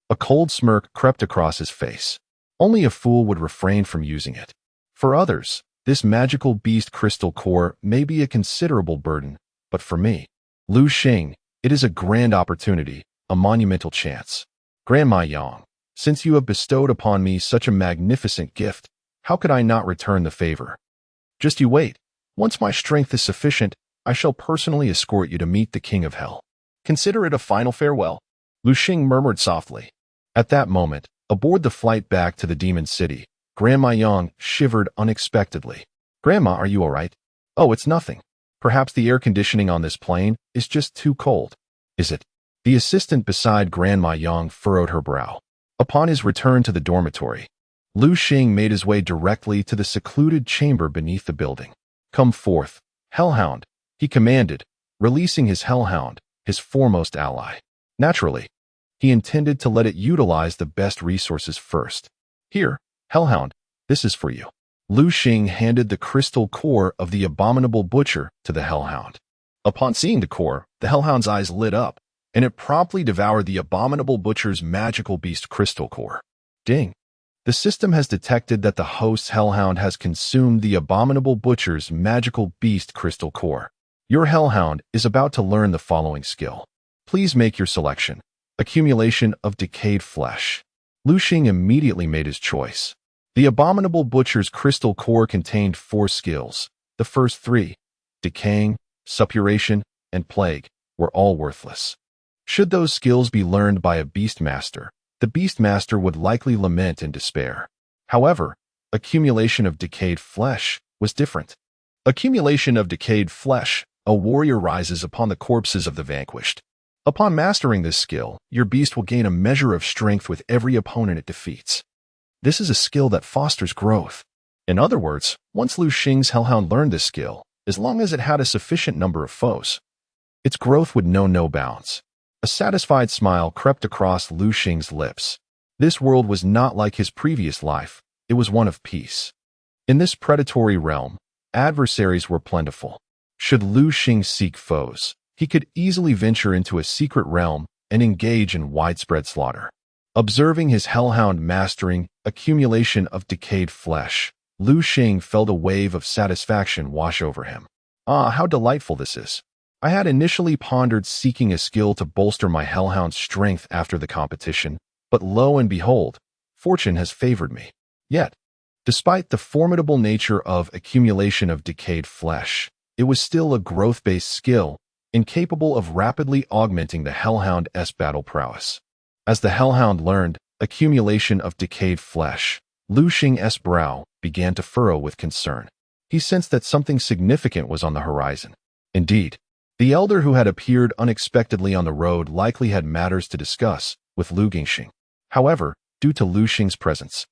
A cold smirk crept across his face. Only a fool would refrain from using it. For others, this magical beast crystal core may be a considerable burden, but for me, Liu Xing, it is a grand opportunity, a monumental chance. Grandma Yang, since you have bestowed upon me such a magnificent gift, how could I not return the favor? Just you wait. Once my strength is sufficient, I shall personally escort you to meet the King of Hell. Consider it a final farewell." Liu Xing murmured softly. At that moment, aboard the flight back to the Demon City, Grandma Yang shivered unexpectedly. "Grandma, are you all right?" "Oh, it's nothing. Perhaps the air conditioning on this plane is just too cold." "Is it?" The assistant beside Grandma Yang furrowed her brow. Upon his return to the dormitory, Liu Xing made his way directly to the secluded chamber beneath the building. "Come forth, Hellhound," he commanded, releasing his Hellhound, his foremost ally. Naturally, he intended to let it utilize the best resources first. "Here, Hellhound, this is for you." Liu Xing handed the crystal core of the abominable butcher to the Hellhound. Upon seeing the core, the Hellhound's eyes lit up, and it promptly devoured the abominable butcher's magical beast crystal core. Ding! The system has detected that the host's Hellhound has consumed the abominable butcher's magical beast crystal core. Your Hellhound is about to learn the following skill. Please make your selection. Accumulation of decayed flesh. Liu Xing immediately made his choice. The abominable butcher's crystal core contained 4 skills. The first 3, decaying, suppuration, and plague, were all worthless. Should those skills be learned by a beastmaster, the beastmaster would likely lament in despair. However, accumulation of decayed flesh was different. Accumulation of decayed flesh, a warrior rises upon the corpses of the vanquished. Upon mastering this skill, your beast will gain a measure of strength with every opponent it defeats. This is a skill that fosters growth. In other words, once Liu Xing's Hellhound learned this skill, as long as it had a sufficient number of foes, its growth would know no bounds. A satisfied smile crept across Liu Xing's lips. This world was not like his previous life, it was one of peace. In this predatory realm, adversaries were plentiful. Should Liu Xing seek foes, he could easily venture into a secret realm and engage in widespread slaughter. Observing his Hellhound mastering accumulation of decayed flesh, Liu Xing felt a wave of satisfaction wash over him. "Ah, how delightful this is. I had initially pondered seeking a skill to bolster my hellhound's strength after the competition, but lo and behold, fortune has favored me. Yet, despite the formidable nature of accumulation of decayed flesh, it was still a growth-based skill, incapable of rapidly augmenting the hellhound's battle prowess. As the hellhound learned accumulation of decayed flesh, Liu Xing's brow began to furrow with concern. He sensed that something significant was on the horizon. Indeed, the elder who had appeared unexpectedly on the road likely had matters to discuss with Liu Xing. However, due to Liu Xing's presence,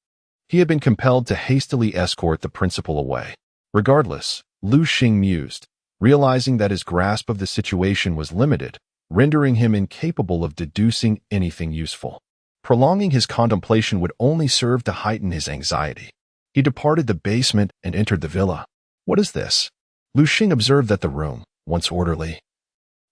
he had been compelled to hastily escort the principal away. Regardless, Liu Xing mused, realizing that his grasp of the situation was limited, rendering him incapable of deducing anything useful. Prolonging his contemplation would only serve to heighten his anxiety. He departed the basement and entered the villa. What is this? Liu Xing observed that the room, once orderly,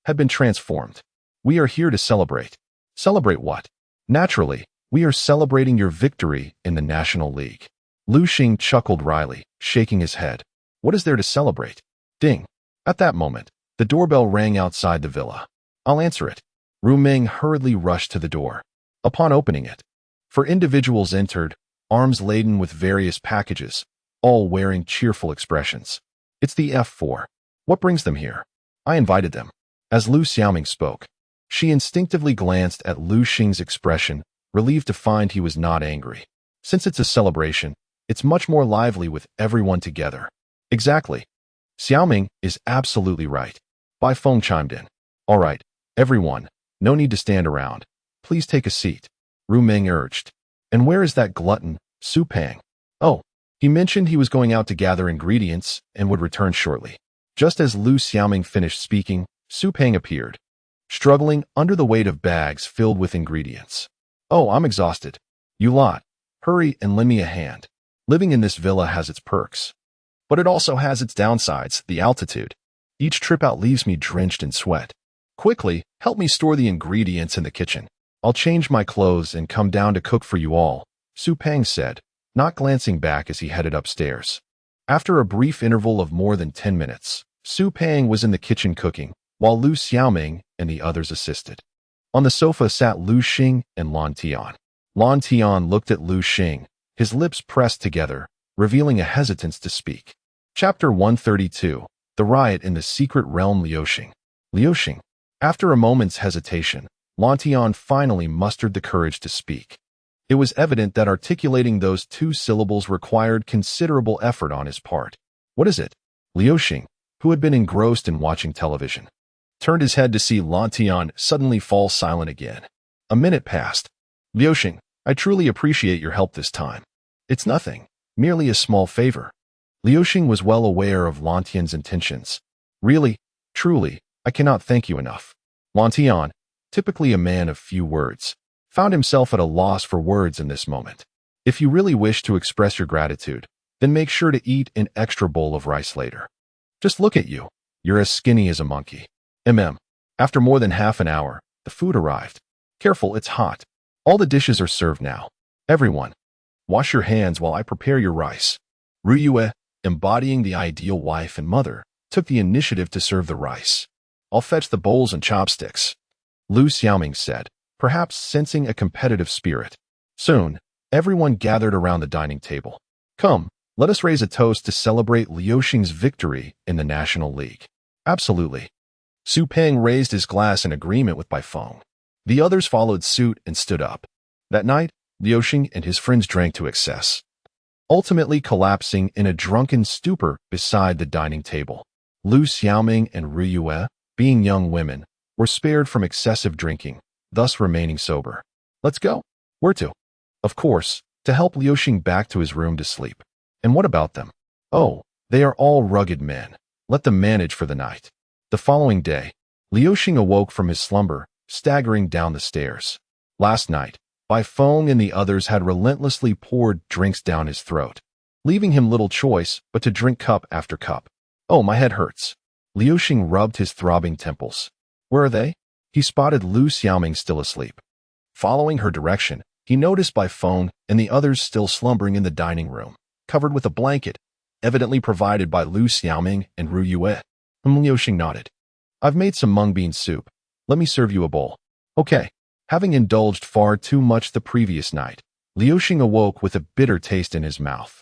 had been transformed. We are here to celebrate. Celebrate what? Naturally, we are celebrating your victory in the National League. Liu Xing chuckled wryly, shaking his head. What is there to celebrate? Ding. At that moment, the doorbell rang outside the villa. I'll answer it. Ru Meng hurriedly rushed to the door. Upon opening it, 4 individuals entered, arms laden with various packages, all wearing cheerful expressions. It's the F4. What brings them here? I invited them. As Liu Xiaoming spoke, she instinctively glanced at Liu Xing's expression, relieved to find he was not angry. Since it's a celebration, it's much more lively with everyone together. Exactly. Xiaoming is absolutely right. Bai Feng chimed in. All right, everyone, no need to stand around. Please take a seat. Ru Meng urged. And where is that glutton, Su Pang? Oh, he mentioned he was going out to gather ingredients and would return shortly. Just as Liu Xiaoming finished speaking, Su Pang appeared, struggling under the weight of bags filled with ingredients. Oh, I'm exhausted. You lot, hurry and lend me a hand. Living in this villa has its perks, but it also has its downsides, the altitude. Each trip out leaves me drenched in sweat. Quickly, help me store the ingredients in the kitchen. I'll change my clothes and come down to cook for you all, Su Pang said, not glancing back as he headed upstairs. After a brief interval of more than 10 minutes, Su Pang was in the kitchen cooking, while Liu Xiaoming and the others assisted. On the sofa sat Liu Xing and Lan Tian. Lan Tian looked at Liu Xing, his lips pressed together, revealing a hesitance to speak. Chapter 132, The Riot in the Secret Realm. Liu Xing. Liu Xing. After a moment's hesitation, Lan Tian finally mustered the courage to speak. It was evident that articulating those 2 syllables required considerable effort on his part. What is it? Liu Xing, who had been engrossed in watching television, turned his head to see Lan Tian suddenly fall silent again. A minute passed. Liu Xing, I truly appreciate your help this time. It's nothing, merely a small favor. Liu Xing was well aware of Lan Tian's intentions. Really, truly, I cannot thank you enough. Lan Tian, typically a man of few words, found himself at a loss for words in this moment. If you really wish to express your gratitude, then make sure to eat an extra bowl of rice later. Just look at you. You're as skinny as a monkey. After more than half an hour, the food arrived. Careful, it's hot. All the dishes are served now. Everyone, wash your hands while I prepare your rice. Ru Yue, embodying the ideal wife and mother, took the initiative to serve the rice. I'll fetch the bowls and chopsticks, Liu Xiaoming said, perhaps sensing a competitive spirit. Soon, everyone gathered around the dining table. Come, let us raise a toast to celebrate Liu Xing's victory in the National League. Absolutely. Su Pang raised his glass in agreement with Bai Feng. The others followed suit and stood up. That night, Liu Xing and his friends drank to excess, ultimately collapsing in a drunken stupor beside the dining table. Liu Xiaoming and Ru Yue, being young women, were spared from excessive drinking, thus remaining sober. Let's go. Where to? Of course, to help Liu Xing back to his room to sleep. And what about them? Oh, they are all rugged men. Let them manage for the night. The following day, Liu Xing awoke from his slumber, staggering down the stairs. Last night, Bai Feng and the others had relentlessly poured drinks down his throat, leaving him little choice but to drink cup after cup. Oh, my head hurts. Liu Xing rubbed his throbbing temples. Where are they? He spotted Liu Xiaoming still asleep. Following her direction, he noticed Bai Feng and the others still slumbering in the dining room, covered with a blanket, evidently provided by Liu Xiaoming and Ru Yue. Liu Xing nodded. I've made some mung bean soup. Let me serve you a bowl. Okay. Having indulged far too much the previous night, Liu Xing awoke with a bitter taste in his mouth.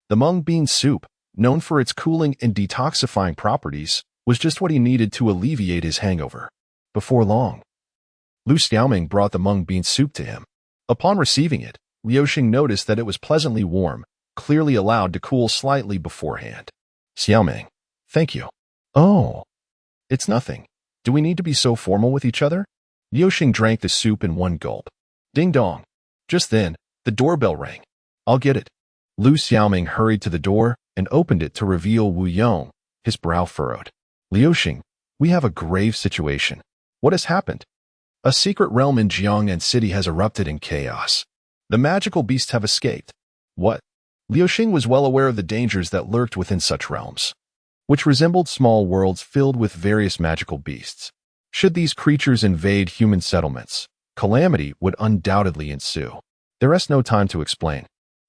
The mung bean soup, known for its cooling and detoxifying properties, was just what he needed to alleviate his hangover. Before long, Liu Xiaoming brought the mung bean soup to him. Upon receiving it, Liu Xing noticed that it was pleasantly warm, clearly allowed to cool slightly beforehand. Xiaoming, thank you. Oh, it's nothing. Do we need to be so formal with each other? Liu Xing drank the soup in one gulp. Ding dong. Just then, the doorbell rang. I'll get it. Liu Xiaoming hurried to the door and opened it to reveal Wu Yong, his brow furrowed. Liu Xing, we have a grave situation. What has happened? A secret realm in Jiangnan City has erupted in chaos. The magical beasts have escaped. What? Liu Xing was well aware of the dangers that lurked within such realms, which resembled small worlds filled with various magical beasts. Should these creatures invade human settlements, calamity would undoubtedly ensue. There is no time to explain.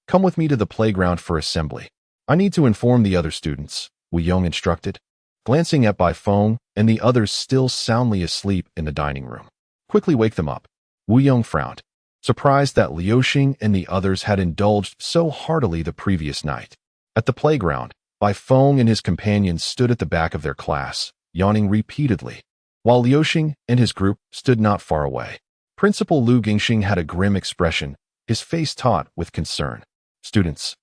Come with me to the playground for assembly. I need to inform the other students, Wu Yong instructed, glancing at Bai Feng and the others still soundly asleep in the dining room. Quickly wake them up. Wu Yong frowned, surprised that Liu Xing and the others had indulged so heartily the previous night. At the playground, Bai Feng and his companions stood at the back of their class, yawning repeatedly, while Liu Xing and his group stood not far away. Principal Liu Xing had a grim expression, his face taut with concern. Students,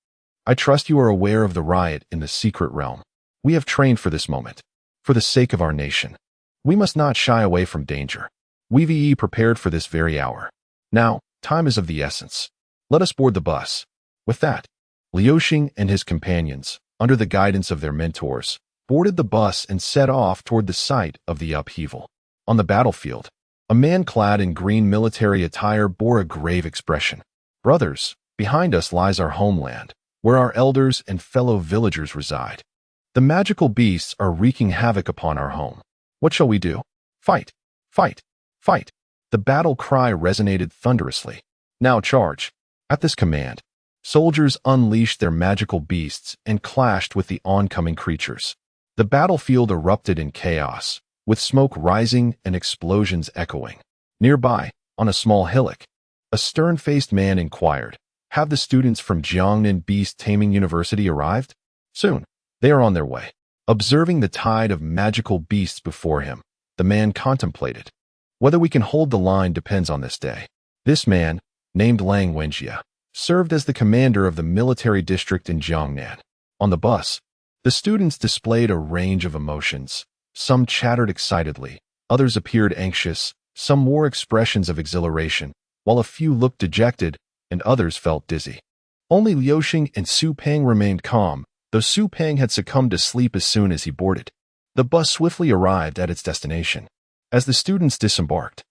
I trust you are aware of the riot in the secret realm. We have trained for this moment. For the sake of our nation, we must not shy away from danger. We've prepared for this very hour. Now, time is of the essence. Let us board the bus. With that, Liu Xing and his companions, under the guidance of their mentors, boarded the bus and set off toward the site of the upheaval. On the battlefield, a man clad in green military attire bore a grave expression. Brothers, behind us lies our homeland, where our elders and fellow villagers reside. The magical beasts are wreaking havoc upon our home. What shall we do? Fight! Fight! Fight! The battle cry resonated thunderously. Now charge! At this command, soldiers unleashed their magical beasts and clashed with the oncoming creatures. The battlefield erupted in chaos, with smoke rising and explosions echoing. Nearby, on a small hillock, a stern-faced man inquired, "Have the students from Jiangnan Beast Taming University arrived?" "Soon. They are on their way." Observing the tide of magical beasts before him, the man contemplated. Whether we can hold the line depends on this day. This man, named Lang Wenjie, served as the commander of the military district in Jiangnan. On the bus, the students displayed a range of emotions. Some chattered excitedly, others appeared anxious, some wore expressions of exhilaration, while a few looked dejected and others felt dizzy. Only Liu Xing and Su Peng remained calm, though Su Peng had succumbed to sleep as soon as he boarded. The bus swiftly arrived at its destination. As the students disembarked,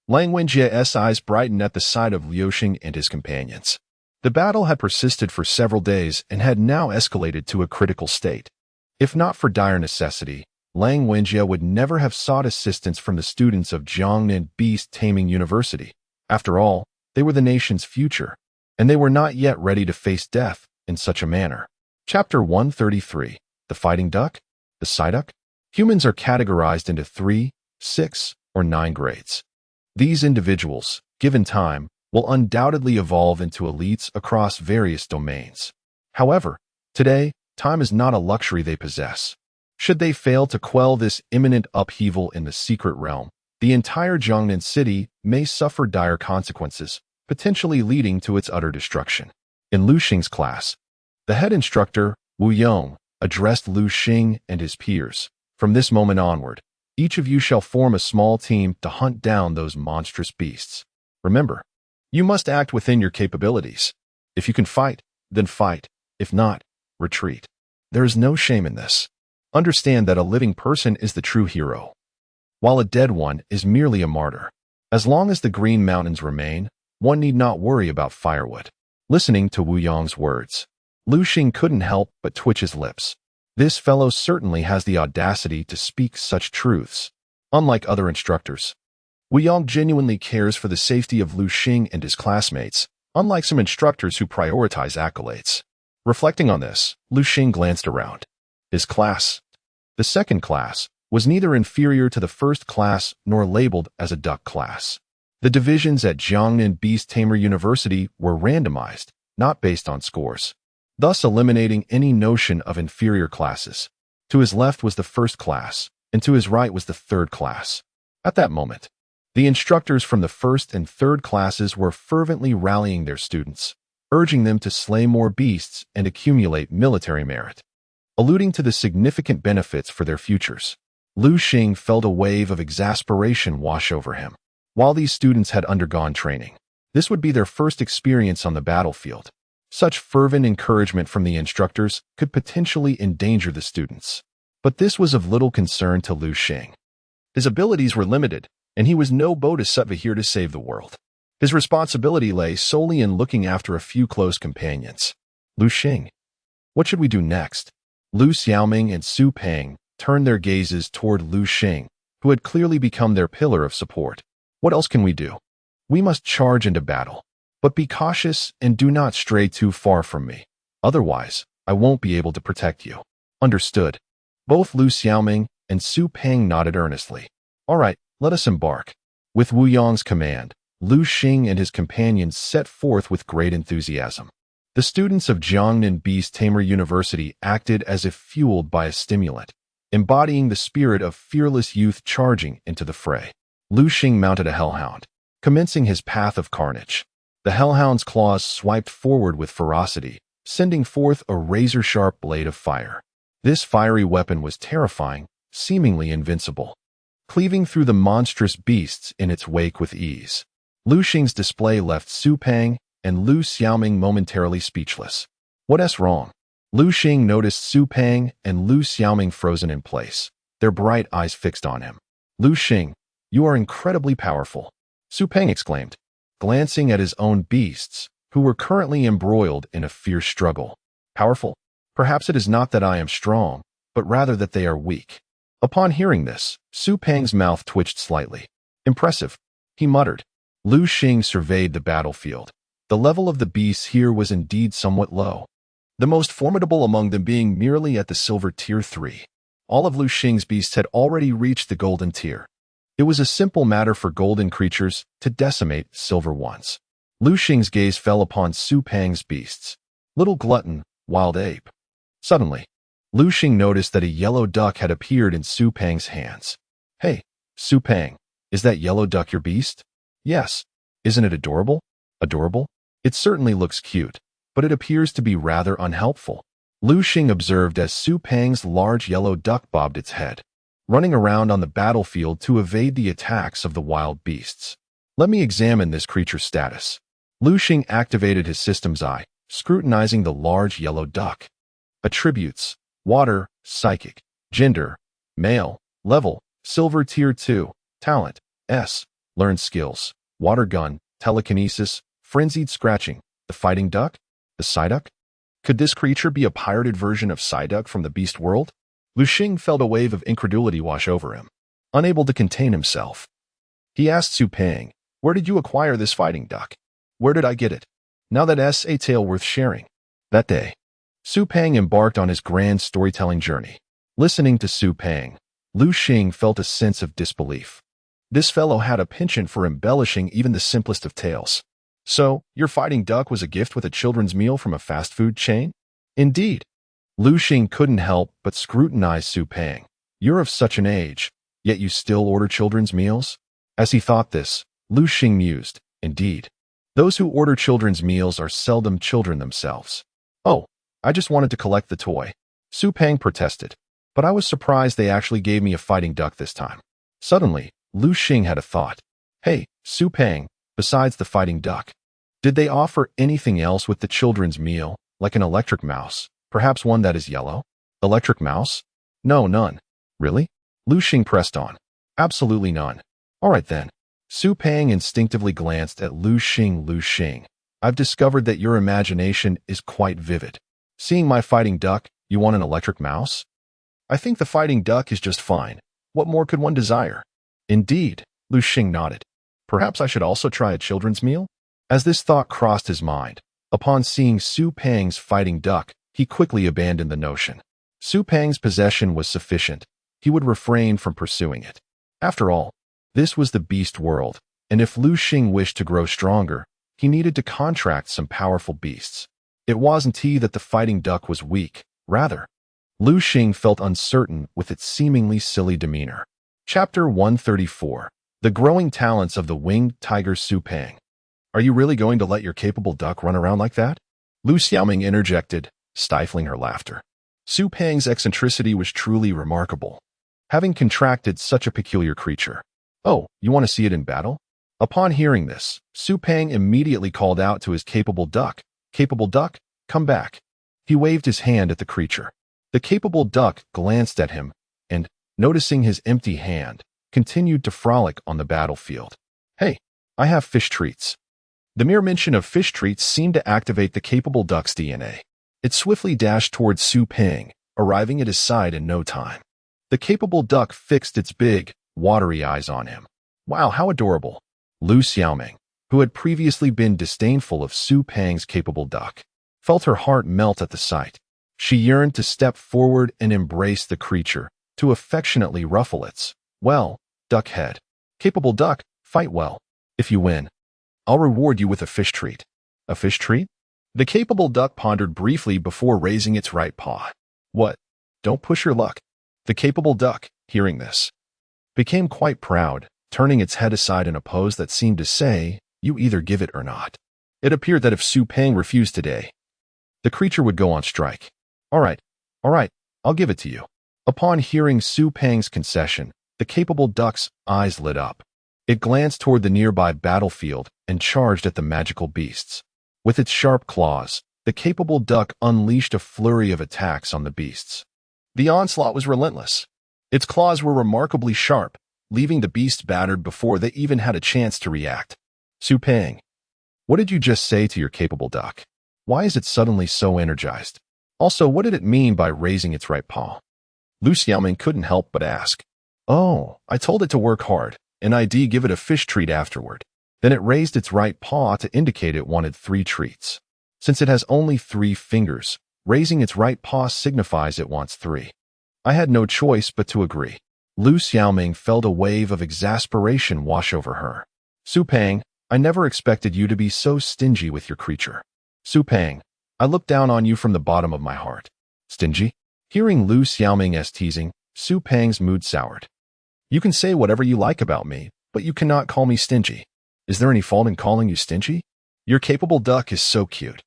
Lang Wenjie's eyes brightened at the sight of Liu Xing and his companions. The battle had persisted for several days and had now escalated to a critical state. If not for dire necessity, Lang Wenjie would never have sought assistance from the students of Jiangnan Beast Taming University. After all, they were the nation's future, and they were not yet ready to face death in such a manner. Chapter 133. The Fighting Duck? The Psyduck? Humans are categorized into 3, 6, or 9 grades. These individuals, given time, will undoubtedly evolve into elites across various domains. However, today, time is not a luxury they possess. Should they fail to quell this imminent upheaval in the secret realm, the entire Jiangnan city may suffer dire consequences, potentially leading to its utter destruction. In Liu Xing's class, the head instructor, Wu Yong, addressed Liu Xing and his peers. From this moment onward, each of you shall form a small team to hunt down those monstrous beasts. Remember, you must act within your capabilities. If you can fight, then fight. If not, retreat. There is no shame in this. Understand that a living person is the true hero, while a dead one is merely a martyr. As long as the Green Mountains remain, one need not worry about firewood. Listening to Wu Yong's words, Liu Xing couldn't help but twitch his lips. This fellow certainly has the audacity to speak such truths. Unlike other instructors, Wu Yong genuinely cares for the safety of Liu Xing and his classmates, unlike some instructors who prioritize accolades. Reflecting on this, Liu Xing glanced around. His class, the second class, was neither inferior to the first class nor labeled as a duck class. The divisions at Jiangnan Beast Tamer University were randomized, not based on scores, thus eliminating any notion of inferior classes. To his left was the first class, and to his right was the third class. At that moment, the instructors from the first and third classes were fervently rallying their students, urging them to slay more beasts and accumulate military merit, alluding to the significant benefits for their futures. Liu Xing felt a wave of exasperation wash over him. While these students had undergone training, this would be their first experience on the battlefield. Such fervent encouragement from the instructors could potentially endanger the students. But this was of little concern to Liu Xing. His abilities were limited, and he was no bodhisattva here to save the world. His responsibility lay solely in looking after a few close companions. Liu Xing. What should we do next? Liu Xiaoming and Su Peng turned their gazes toward Liu Xing, who had clearly become their pillar of support. What else can we do? We must charge into battle. But be cautious and do not stray too far from me. Otherwise, I won't be able to protect you. Understood. Both Liu Xiaoming and Su Peng nodded earnestly. All right, let us embark. With Wu Yang's command, Liu Xing and his companions set forth with great enthusiasm. The students of Jiangnan Beast Tamer University acted as if fueled by a stimulant, embodying the spirit of fearless youth charging into the fray. Liu Xing mounted a hellhound, commencing his path of carnage. The hellhound's claws swiped forward with ferocity, sending forth a razor-sharp blade of fire. This fiery weapon was terrifying, seemingly invincible, cleaving through the monstrous beasts in its wake with ease. Liu Xing's display left Su Peng and Liu Xiaoming momentarily speechless. What's wrong? Liu Xing noticed Su Peng and Liu Xiaoming frozen in place, their bright eyes fixed on him. Liu Xing, you are incredibly powerful, Su Peng exclaimed, glancing at his own beasts, who were currently embroiled in a fierce struggle. Powerful? Perhaps it is not that I am strong, but rather that they are weak. Upon hearing this, Su Peng's mouth twitched slightly. Impressive, he muttered. Liu Xing surveyed the battlefield. The level of the beasts here was indeed somewhat low, the most formidable among them being merely at the silver tier 3. All of Liu Xing's beasts had already reached the golden tier. It was a simple matter for golden creatures to decimate silver ones. Liu Xing's gaze fell upon Su Peng's beasts. Little glutton, wild ape. Suddenly, Liu Xing noticed that a yellow duck had appeared in Su Peng's hands. Hey, Su Peng, is that yellow duck your beast? Yes. Isn't it adorable? Adorable? It certainly looks cute, but it appears to be rather unhelpful. Liu Xing observed as Su Peng's large yellow duck bobbed its head, running around on the battlefield to evade the attacks of the wild beasts. Let me examine this creature's status. Liu Xing activated his system's eye, scrutinizing the large yellow duck. Attributes: water, psychic, gender, male, level, silver tier 2, talent, S, learned skills, water gun, telekinesis, frenzied scratching, the fighting duck, the Psyduck. Could this creature be a pirated version of Psyduck from the beast world? Liu Xing felt a wave of incredulity wash over him. Unable to contain himself, he asked Su Peng, where did you acquire this fighting duck? Where did I get it? Now that's a tale worth sharing. That day, Su Peng embarked on his grand storytelling journey. Listening to Su Peng, Liu Xing felt a sense of disbelief. This fellow had a penchant for embellishing even the simplest of tales. So, your fighting duck was a gift with a children's meal from a fast food chain? Indeed. Liu Xing couldn't help but scrutinize Su Peng. You're of such an age, yet you still order children's meals? As he thought this, Liu Xing mused, indeed. Those who order children's meals are seldom children themselves. Oh, I just wanted to collect the toy, Su Peng protested. But I was surprised they actually gave me a fighting duck this time. Suddenly, Liu Xing had a thought. Hey, Su Peng, besides the fighting duck, did they offer anything else with the children's meal, like an electric mouse? Perhaps one that is yellow? Electric mouse? No, none. Really? Liu Xing pressed on. Absolutely none. All right then. Su Peng instinctively glanced at Liu Xing. Liu Xing, I've discovered that your imagination is quite vivid. Seeing my fighting duck, you want an electric mouse? I think the fighting duck is just fine. What more could one desire? Indeed, Liu Xing nodded. Perhaps I should also try a children's meal? As this thought crossed his mind, upon seeing Su Peng's fighting duck, he quickly abandoned the notion. Su Peng's possession was sufficient, he would refrain from pursuing it. After all, this was the beast world, and if Liu Xing wished to grow stronger, he needed to contract some powerful beasts. It wasn't he that the fighting duck was weak, rather. Liu Xing felt uncertain with its seemingly silly demeanor. Chapter 134. The Growing Talents of the Winged Tiger Su Peng. Are you really going to let your capable duck run around like that? Liu Xiaoming interjected, stifling her laughter. Su Peng's eccentricity was truly remarkable, having contracted such a peculiar creature. Oh, you want to see it in battle? Upon hearing this, Su Peng immediately called out to his capable duck, "Capable duck, come back." He waved his hand at the creature. The capable duck glanced at him and, noticing his empty hand, continued to frolic on the battlefield. Hey, I have fish treats. The mere mention of fish treats seemed to activate the capable duck's DNA. It swiftly dashed towards Su Peng, arriving at his side in no time. The capable duck fixed its big, watery eyes on him. Wow, how adorable. Liu Xiaoming, who had previously been disdainful of Su Peng's capable duck, felt her heart melt at the sight. She yearned to step forward and embrace the creature, to affectionately ruffle its, well, duck head. Capable duck, fight well. If you win, I'll reward you with a fish treat. A fish treat? The capable duck pondered briefly before raising its right paw. What? Don't push your luck. The capable duck, hearing this, became quite proud, turning its head aside in a pose that seemed to say, you either give it or not. It appeared that if Su Peng refused today, the creature would go on strike. All right, I'll give it to you. Upon hearing Su Peng's concession, the capable duck's eyes lit up. It glanced toward the nearby battlefield and charged at the magical beasts. With its sharp claws, the capable duck unleashed a flurry of attacks on the beasts. The onslaught was relentless. Its claws were remarkably sharp, leaving the beasts battered before they even had a chance to react. Su Peng, what did you just say to your capable duck? Why is it suddenly so energized? Also, what did it mean by raising its right paw? Liu Xiaoming couldn't help but ask. Oh, I told it to work hard, and I'd give it a fish treat afterward. Then it raised its right paw to indicate it wanted 3 treats. Since it has only 3 fingers, raising its right paw signifies it wants 3. I had no choice but to agree. Liu Xiaoming felt a wave of exasperation wash over her. Su Peng, I never expected you to be so stingy with your creature. Su Peng, I look down on you from the bottom of my heart. Stingy? Hearing Liu Xiaoming's teasing, Su Peng's mood soured. You can say whatever you like about me, but you cannot call me stingy. Is there any fault in calling you stingy? Your capable duck is so cute,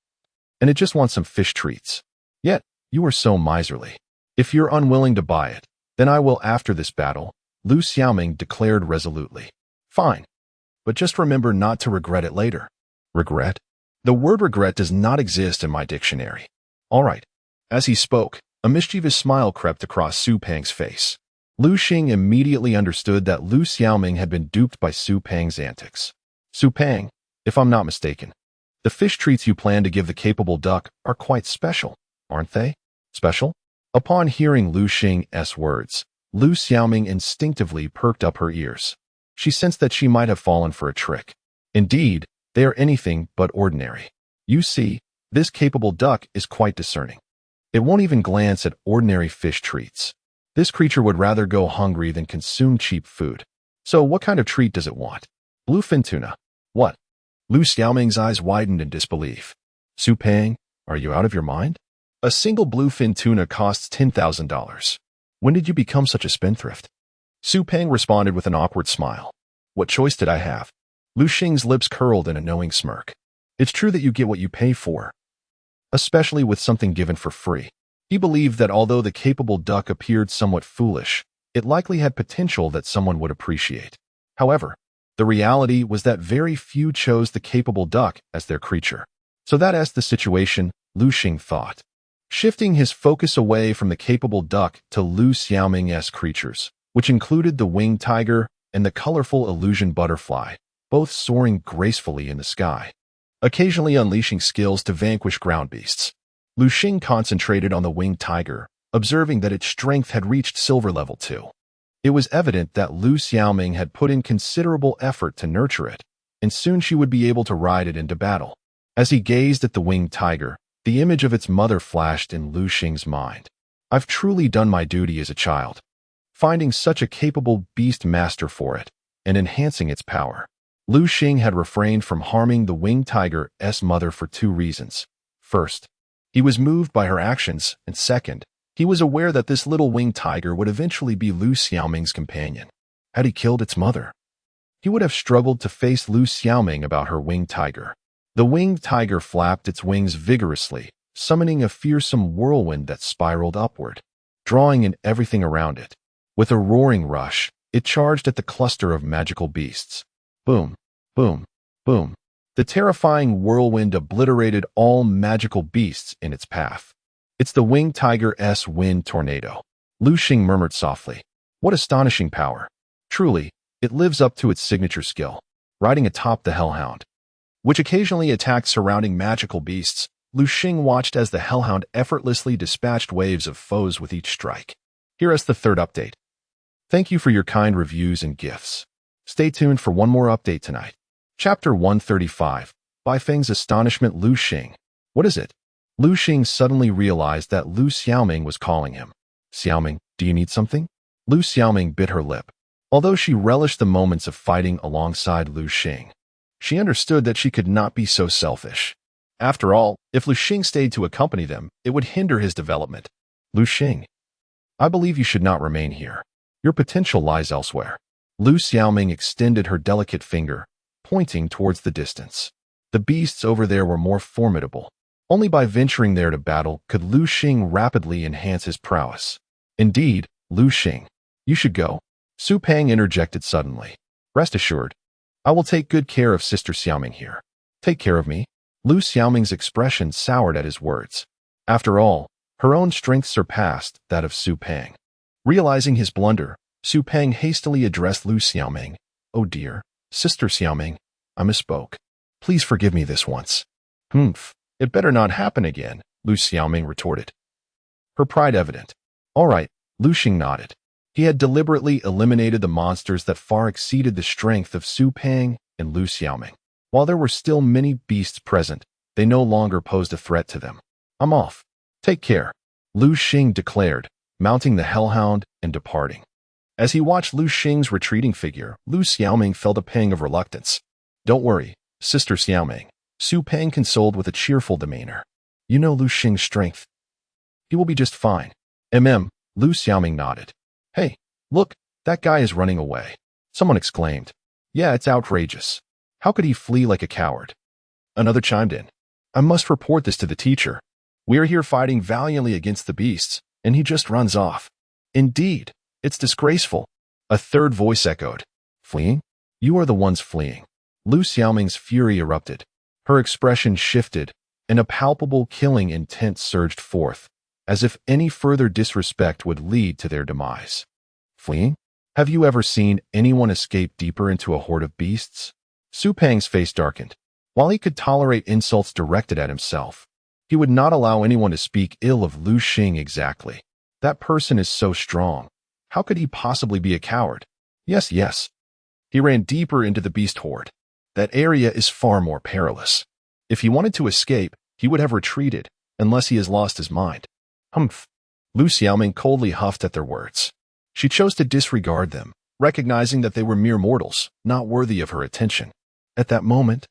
and it just wants some fish treats. Yet, you are so miserly. If you're unwilling to buy it, then I will after this battle, Liu Xiaoming declared resolutely. Fine, but just remember not to regret it later. Regret? The word regret does not exist in my dictionary. All right. As he spoke, a mischievous smile crept across Su Peng's face. Liu Xing immediately understood that Liu Xiaoming had been duped by Su Peng's antics. Su Peng, if I'm not mistaken, the fish treats you plan to give the capable duck are quite special, aren't they? Special? Upon hearing Liu Xing's words, Liu Xiaoming instinctively perked up her ears. She sensed that she might have fallen for a trick. Indeed, they are anything but ordinary. You see, this capable duck is quite discerning. It won't even glance at ordinary fish treats. This creature would rather go hungry than consume cheap food. So what kind of treat does it want? Bluefin tuna. What? Liu Xiaoming's eyes widened in disbelief. Su Peng, are you out of your mind? A single bluefin tuna costs $10,000. When did you become such a spendthrift? Su Peng responded with an awkward smile. What choice did I have? Liu Xing's lips curled in a knowing smirk. It's true that you get what you pay for, especially with something given for free. He believed that although the capable duck appeared somewhat foolish, it likely had potential that someone would appreciate. However, the reality was that very few chose the capable duck as their creature. So that's the situation, Liu Xing thought. Shifting his focus away from the capable duck to Liu Xiaoming's creatures, which included the winged tiger and the colorful illusion butterfly, both soaring gracefully in the sky, occasionally unleashing skills to vanquish ground beasts. Liu Xing concentrated on the winged tiger, observing that its strength had reached silver level 2. It was evident that Liu Xiaoming had put in considerable effort to nurture it, and soon she would be able to ride it into battle. As he gazed at the winged tiger, the image of its mother flashed in Liu Xing's mind. I've truly done my duty as a child. finding such a capable beast master for it, and enhancing its power. Liu Xing had refrained from harming the winged tiger's mother for two reasons. First, he was moved by her actions, and second, he was aware that this little winged tiger would eventually be Liu Xiaoming's companion. Had he killed its mother, he would have struggled to face Liu Xiaoming about her winged tiger. The winged tiger flapped its wings vigorously, summoning a fearsome whirlwind that spiraled upward, drawing in everything around it. With a roaring rush, it charged at the cluster of magical beasts. Boom, boom, boom. The terrifying whirlwind obliterated all magical beasts in its path. It's the winged tiger's wind tornado. Liu Xing murmured softly. What astonishing power. Truly, it lives up to its signature skill, riding atop the hellhound, which occasionally attacked surrounding magical beasts. Liu Xing watched as the hellhound effortlessly dispatched waves of foes with each strike. Here is the third update. Thank you for your kind reviews and gifts. Stay tuned for one more update tonight. Chapter 135. By Feng's astonishment, Liu Xing. What is it? Liu Xing suddenly realized that Liu Xiaoming was calling him. Xiaoming, do you need something? Liu Xiaoming bit her lip. Although she relished the moments of fighting alongside Liu Xing, she understood that she could not be so selfish. After all, if Liu Xing stayed to accompany them, it would hinder his development. Liu Xing, I believe you should not remain here. Your potential lies elsewhere. Liu Xiaoming extended her delicate finger, pointing towards the distance. The beasts over there were more formidable. Only by venturing there to battle could Liu Xing rapidly enhance his prowess. Indeed, Liu Xing, you should go. Su Pang interjected suddenly. Rest assured, I will take good care of Sister Xiaoming here. Take care of me? Liu Xiaoming's expression soured at his words. After all, her own strength surpassed that of Su Pang. Realizing his blunder, Su Pang hastily addressed Liu Xiaoming. Oh dear, Sister Xiaoming, I misspoke. Please forgive me this once. Humph, it better not happen again, Liu Xiaoming retorted. Her pride evident. All right, Liu Xing nodded. He had deliberately eliminated the monsters that far exceeded the strength of Su Pang and Liu Xiaoming. While there were still many beasts present, they no longer posed a threat to them. I'm off. Take care, Liu Xing declared, mounting the hellhound and departing. As he watched Liu Xing's retreating figure, Liu Xiaoming felt a pang of reluctance. Don't worry, Sister Xiaoming, Su Pang consoled with a cheerful demeanor. You know Liu Xing's strength. He will be just fine. Liu Xiaoming nodded. Hey, look, that guy is running away. Someone exclaimed. Yeah, it's outrageous. How could he flee like a coward? Another chimed in. I must report this to the teacher. We are here fighting valiantly against the beasts, and he just runs off. Indeed, it's disgraceful. A third voice echoed. Fleeing? You are the ones fleeing. Liu Xiaoming's fury erupted. Her expression shifted, and a palpable killing intent surged forth, as if any further disrespect would lead to their demise. Fleeing? Have you ever seen anyone escape deeper into a horde of beasts? Su Pang's face darkened. While he could tolerate insults directed at himself, he would not allow anyone to speak ill of Liu Xing exactly. That person is so strong. How could he possibly be a coward? Yes. He ran deeper into the beast horde. That area is far more perilous. If he wanted to escape, he would have retreated, unless he has lost his mind. Humph. Liu Xiaoming coldly huffed at their words. She chose to disregard them, recognizing that they were mere mortals, not worthy of her attention. At that moment,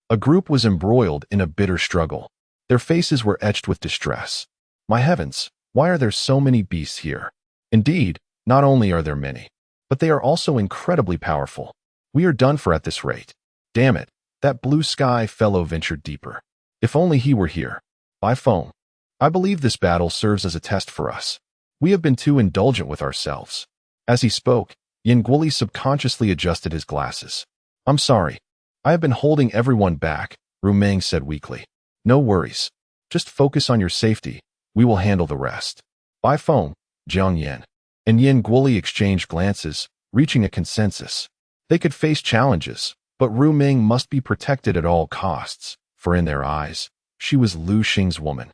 a group was embroiled in a bitter struggle. Their faces were etched with distress. My heavens, why are there so many beasts here? Indeed, not only are there many, but they are also incredibly powerful. We are done for at this rate. Damn it, that blue sky fellow ventured deeper. If only he were here. By phone. I believe this battle serves as a test for us. We have been too indulgent with ourselves. As he spoke, Yin Guoli subconsciously adjusted his glasses. I'm sorry. I have been holding everyone back, Ru Meng said weakly. No worries. Just focus on your safety. We will handle the rest. By phone, Jiang Yan and Yin Guoli exchanged glances, reaching a consensus. They could face challenges, but Ru Meng must be protected at all costs, for in their eyes, she was Liu Xing's woman,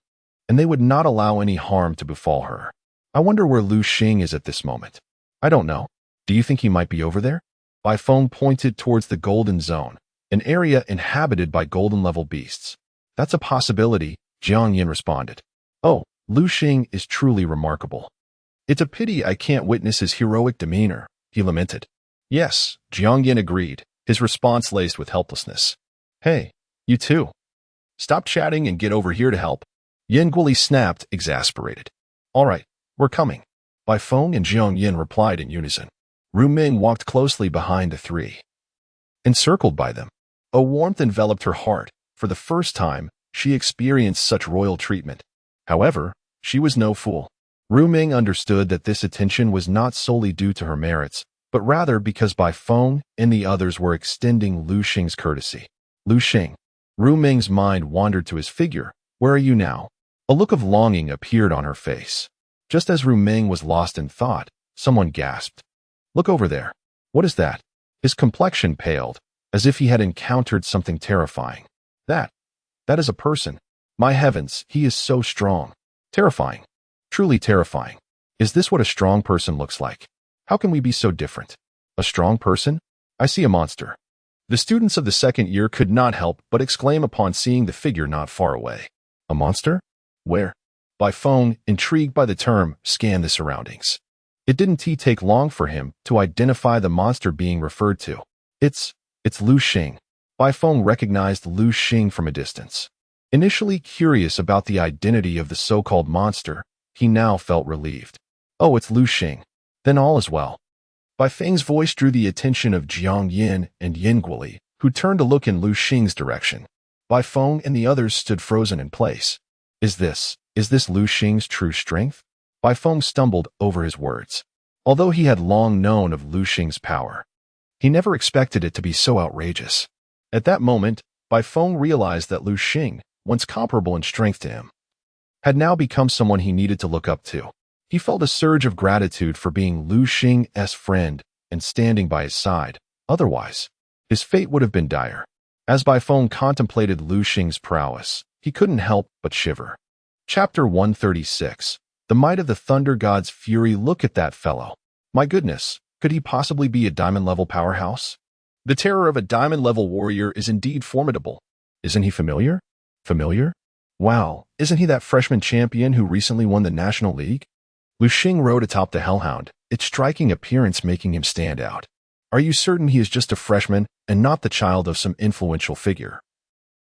and they would not allow any harm to befall her. I wonder where Liu Xing is at this moment. I don't know. Do you think he might be over there? Bai Feng pointed towards the Golden Zone, an area inhabited by golden-level beasts. That's a possibility, Jiang Yin responded. Oh, Liu Xing is truly remarkable. It's a pity I can't witness his heroic demeanor, he lamented. Yes, Jiang Yin agreed, his response laced with helplessness. Hey, you too. Stop chatting and get over here to help. Yin Guoli snapped, exasperated. All right, we're coming. Bai Feng and Jiang Yin replied in unison. Ru Ming walked closely behind the three. Encircled by them, a warmth enveloped her heart. For the first time, she experienced such royal treatment. However, she was no fool. Ru Ming understood that this attention was not solely due to her merits, but rather because Bai Feng and the others were extending Liu Xing's courtesy. Liu Xing. Ru Ming's mind wandered to his figure. Where are you now? A look of longing appeared on her face. Just as Ru Ming was lost in thought, someone gasped. Look over there. What is that? His complexion paled, as if he had encountered something terrifying. That is a person. My heavens, he is so strong. Terrifying. Truly terrifying. Is this what a strong person looks like? How can we be so different? A strong person? I see a monster. The students of the second year could not help but exclaim upon seeing the figure not far away. A monster? Where? Bai Feng, intrigued by the term, scanned the surroundings. It didn't take long for him to identify the monster being referred to. It's Liu Xing. Bai Feng recognized Liu Xing from a distance. Initially curious about the identity of the so-called monster, he now felt relieved. Oh, it's Liu Xing. Then all is well. Bai Feng's voice drew the attention of Jiang Yin and Yin Guoli, who turned to look in Liu Xing's direction. Bai Feng and the others stood frozen in place. Is this Liu Xing's true strength? Bai Feng stumbled over his words. Although he had long known of Liu Xing's power, he never expected it to be so outrageous. At that moment, Bai Feng realized that Liu Xing, once comparable in strength to him, had now become someone he needed to look up to. He felt a surge of gratitude for being Liu Xing's friend and standing by his side. Otherwise, his fate would have been dire. As Bai Feng contemplated Liu Xing's prowess, he couldn't help but shiver. Chapter 136. The Might of the Thunder God's Fury. Look at that fellow. My goodness, could he possibly be a diamond-level powerhouse? The terror of a diamond-level warrior is indeed formidable. Isn't he familiar? Familiar? Wow, isn't he that freshman champion who recently won the National League? Liu Xing rode atop the hellhound, its striking appearance making him stand out. Are you certain he is just a freshman and not the child of some influential figure,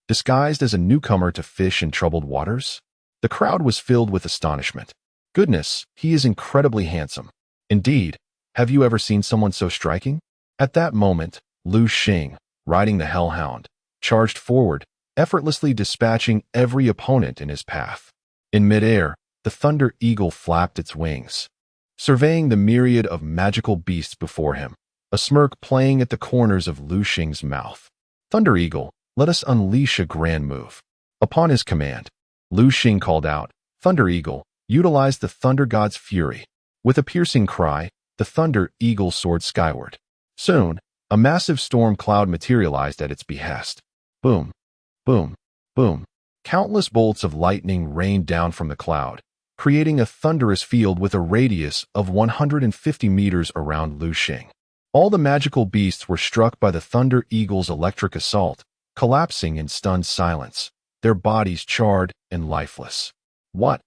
disguised as a newcomer to fish in troubled waters? The crowd was filled with astonishment. Goodness, he is incredibly handsome. Indeed, have you ever seen someone so striking? At that moment, Liu Xing, riding the hellhound, charged forward, effortlessly dispatching every opponent in his path. In midair, the Thunder Eagle flapped its wings, surveying the myriad of magical beasts before him, a smirk playing at the corners of Liu Xing's mouth. Thunder Eagle, let us unleash a grand move. Upon his command, Liu Xing called out, Thunder Eagle, utilize the Thunder God's fury. With a piercing cry, the Thunder Eagle soared skyward. Soon, a massive storm cloud materialized at its behest. Boom, boom, boom. Countless bolts of lightning rained down from the cloud, creating a thunderous field with a radius of 150 meters around Liu Xing. All the magical beasts were struck by the Thunder Eagle's electric assault, collapsing in stunned silence, their bodies charred and lifeless. What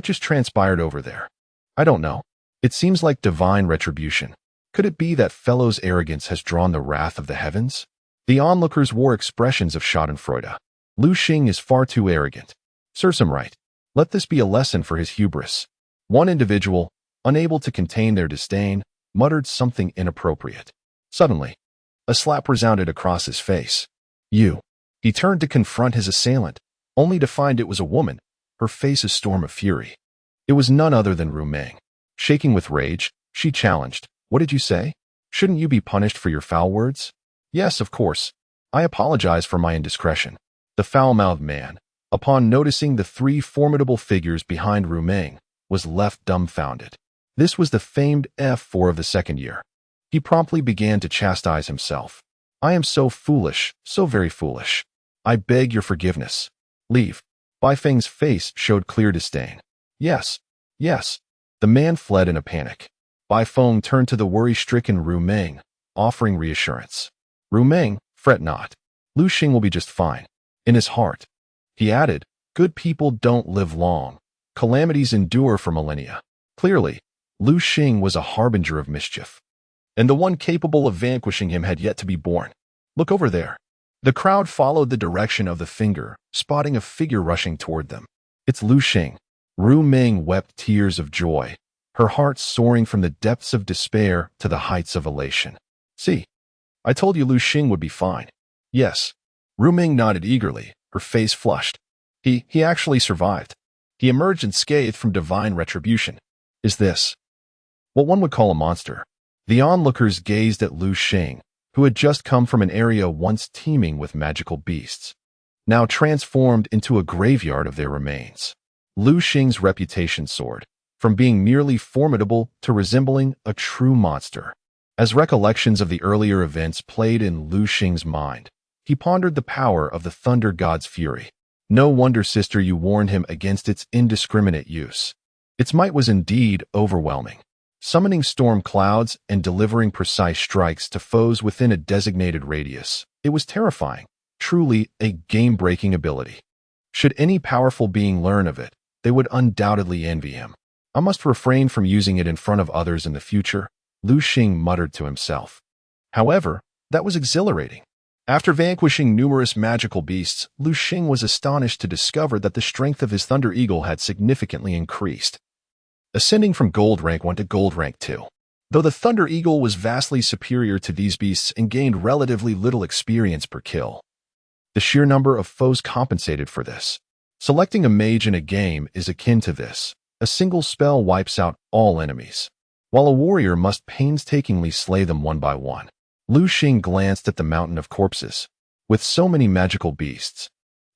just transpired over there? I don't know. It seems like divine retribution. Could it be that fellow's arrogance has drawn the wrath of the heavens? The onlookers wore expressions of schadenfreude. Liu Xing is far too arrogant. Serves him right. Let this be a lesson for his hubris. One individual, unable to contain their disdain, muttered something inappropriate. Suddenly, a slap resounded across his face. You. He turned to confront his assailant, only to find it was a woman, her face a storm of fury. It was none other than Ru Ming. Shaking with rage, she challenged, What did you say? Shouldn't you be punished for your foul words? Yes, of course. I apologize for my indiscretion. The foul-mouthed man, upon noticing the three formidable figures behind Ru Ming, was left dumbfounded. This was the famed F4 of the second year. He promptly began to chastise himself. I am so foolish, so very foolish. I beg your forgiveness. Leave. Bai Feng's face showed clear disdain. Yes, yes. The man fled in a panic. Bai Feng turned to the worry-stricken Ru Ming, offering reassurance. Ru Ming, fret not. Liu Xing will be just fine. In his heart, he added, good people don't live long. Calamities endure for millennia. Clearly, Liu Xing was a harbinger of mischief, and the one capable of vanquishing him had yet to be born. Look over there. The crowd followed the direction of the finger, spotting a figure rushing toward them. It's Liu Xing. Ru Ming wept tears of joy, her heart soaring from the depths of despair to the heights of elation. See, I told you Liu Xing would be fine. Yes. Ru Ming nodded eagerly, her face flushed. He actually survived. He emerged unscathed from divine retribution. Is this what one would call a monster? The onlookers gazed at Liu Xing, who had just come from an area once teeming with magical beasts, now transformed into a graveyard of their remains. Liu Xing's reputation soared, from being merely formidable to resembling a true monster. As recollections of the earlier events played in Liu Xing's mind, he pondered the power of the thunder god's fury. No wonder, sister, you warned him against its indiscriminate use. Its might was indeed overwhelming, summoning storm clouds and delivering precise strikes to foes within a designated radius. It was terrifying, truly a game-breaking ability. Should any powerful being learn of it, they would undoubtedly envy him. I must refrain from using it in front of others in the future, Liu Xing muttered to himself. However, that was exhilarating. After vanquishing numerous magical beasts, Liu Xing was astonished to discover that the strength of his Thunder Eagle had significantly increased, ascending from Gold Rank 1 to Gold Rank 2. Though the Thunder Eagle was vastly superior to these beasts and gained relatively little experience per kill, the sheer number of foes compensated for this. Selecting a mage in a game is akin to this. A single spell wipes out all enemies, while a warrior must painstakingly slay them one by one. Liu Xing glanced at the mountain of corpses. With so many magical beasts,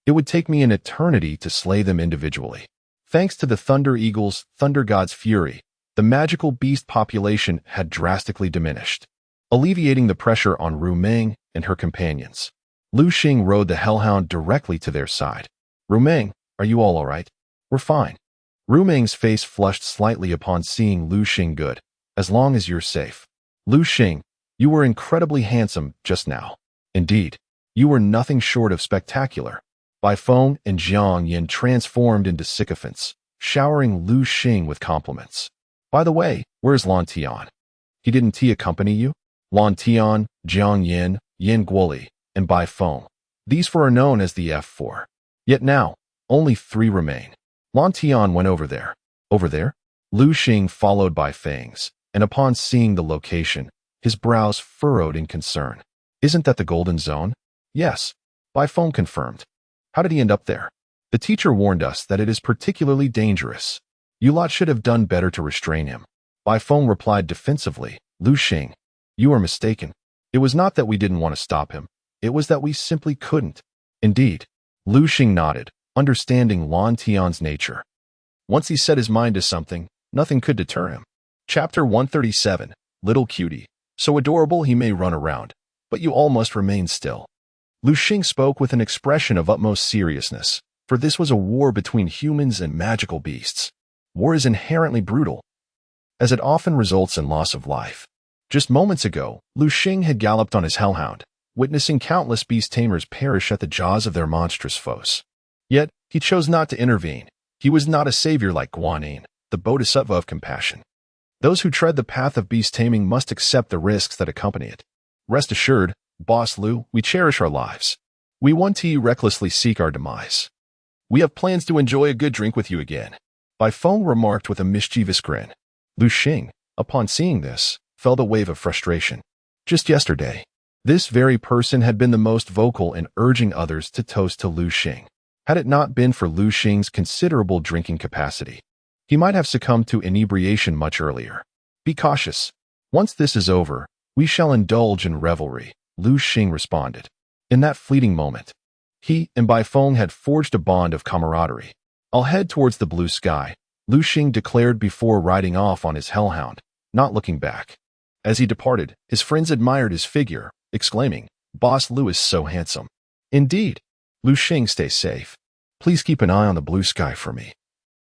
it would take me an eternity to slay them individually. Thanks to the Thunder Eagle's Thunder God's fury, the magical beast population had drastically diminished, alleviating the pressure on Ru Ming and her companions. Liu Xing rode the Hellhound directly to their side. Ru Ming, are you all right? We're fine. Ru Ming's face flushed slightly upon seeing Liu Xing. Good, as long as you're safe. Liu Xing, you were incredibly handsome just now. Indeed, you were nothing short of spectacular. Bai Feng and Jiang Yin transformed into sycophants, showering Liu Xing with compliments. By the way, where's Lan Tian? He didn't accompany you? Lan Tian, Jiang Yin, Yin Guoli, and Bai Feng. These four are known as the F4. Yet now, only 3 remain. Lan Tian went over there. Over there? Liu Xing followed Bai Feng's, and upon seeing the location, his brows furrowed in concern. Isn't that the Golden Zone? Yes. Bai Feng confirmed. How did he end up there? The teacher warned us that it is particularly dangerous. You lot should have done better to restrain him. Bai Feng replied defensively. Liu Xing, you are mistaken. It was not that we didn't want to stop him. It was that we simply couldn't. Indeed. Liu Xing nodded, understanding Lan Tian's nature. Once he set his mind to something, nothing could deter him. Chapter 137, Little Cutie. So adorable he may run around, but you all must remain still. Liu Xing spoke with an expression of utmost seriousness, for this was a war between humans and magical beasts. War is inherently brutal, as it often results in loss of life. Just moments ago, Liu Xing had galloped on his hellhound, witnessing countless beast tamers perish at the jaws of their monstrous foes. Yet, he chose not to intervene. He was not a savior like Guanyin, the bodhisattva of compassion. Those who tread the path of beast taming must accept the risks that accompany it. Rest assured, Boss Liu, we cherish our lives. We want to recklessly seek our demise. We have plans to enjoy a good drink with you again. Bai Feng remarked with a mischievous grin. Liu Xing, upon seeing this, felt a wave of frustration. Just yesterday, this very person had been the most vocal in urging others to toast to Liu Xing. Had it not been for Liu Xing's considerable drinking capacity, he might have succumbed to inebriation much earlier. Be cautious. Once this is over, we shall indulge in revelry, Liu Xing responded. In that fleeting moment, he and Bai Feng had forged a bond of camaraderie. I'll head towards the blue sky, Liu Xing declared before riding off on his hellhound, not looking back. As he departed, his friends admired his figure, exclaiming, Boss Liu is so handsome. Indeed. Liu Xing, stay safe. Please keep an eye on the blue sky for me.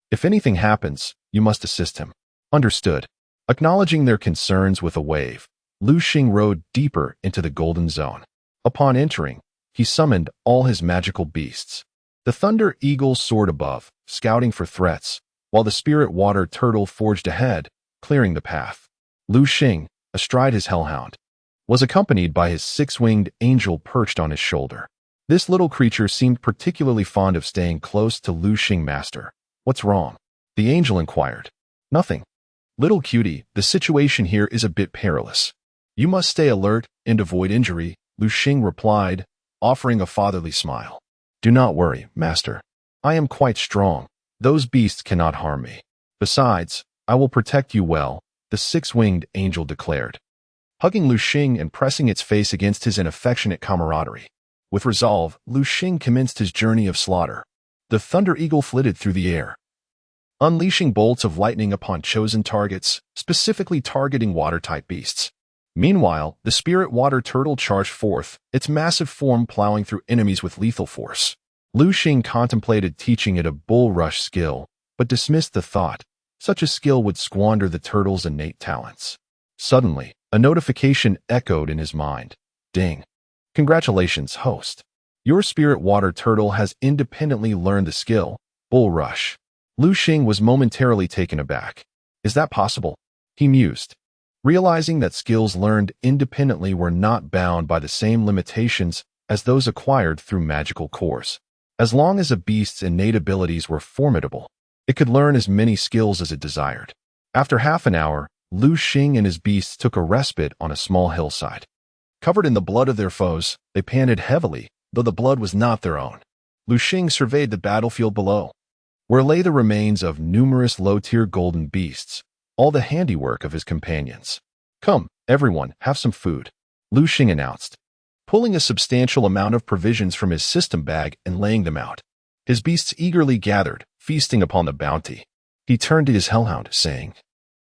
If anything happens, you must assist him. Understood. Acknowledging their concerns with a wave, Liu Xing rode deeper into the Golden Zone. Upon entering, he summoned all his magical beasts. The Thunder Eagle soared above, scouting for threats, while the Spirit Water Turtle forged ahead, clearing the path. Liu Xing, astride his hellhound, was accompanied by his six-winged angel perched on his shoulder. This little creature seemed particularly fond of staying close to Liu Xing. Master, what's wrong? The angel inquired. Nothing. Little cutie, the situation here is a bit perilous. You must stay alert and avoid injury, Liu Xing replied, offering a fatherly smile. Do not worry, master. I am quite strong. Those beasts cannot harm me. Besides, I will protect you well, the six-winged angel declared, hugging Liu Xing and pressing its face against his in affectionate camaraderie. With resolve, Liu Xing commenced his journey of slaughter. The thunder eagle flitted through the air, unleashing bolts of lightning upon chosen targets, specifically targeting water-type beasts. Meanwhile, the spirit water turtle charged forth, its massive form plowing through enemies with lethal force. Liu Xing contemplated teaching it a bull rush skill, but dismissed the thought. Such a skill would squander the turtle's innate talents. Suddenly, a notification echoed in his mind. Ding. Congratulations, host. Your spirit water turtle has independently learned the skill, bull rush. Liu Xing was momentarily taken aback. Is that possible? He mused, realizing that skills learned independently were not bound by the same limitations as those acquired through magical cores. As long as a beast's innate abilities were formidable, it could learn as many skills as it desired. After half an hour, Liu Xing and his beasts took a respite on a small hillside. Covered in the blood of their foes, they panted heavily, though the blood was not their own. Liu Xing surveyed the battlefield below, where lay the remains of numerous low-tier golden beasts, all the handiwork of his companions. Come, everyone, have some food, Liu Xing announced, pulling a substantial amount of provisions from his system bag and laying them out. His beasts eagerly gathered, feasting upon the bounty. He turned to his hellhound, saying,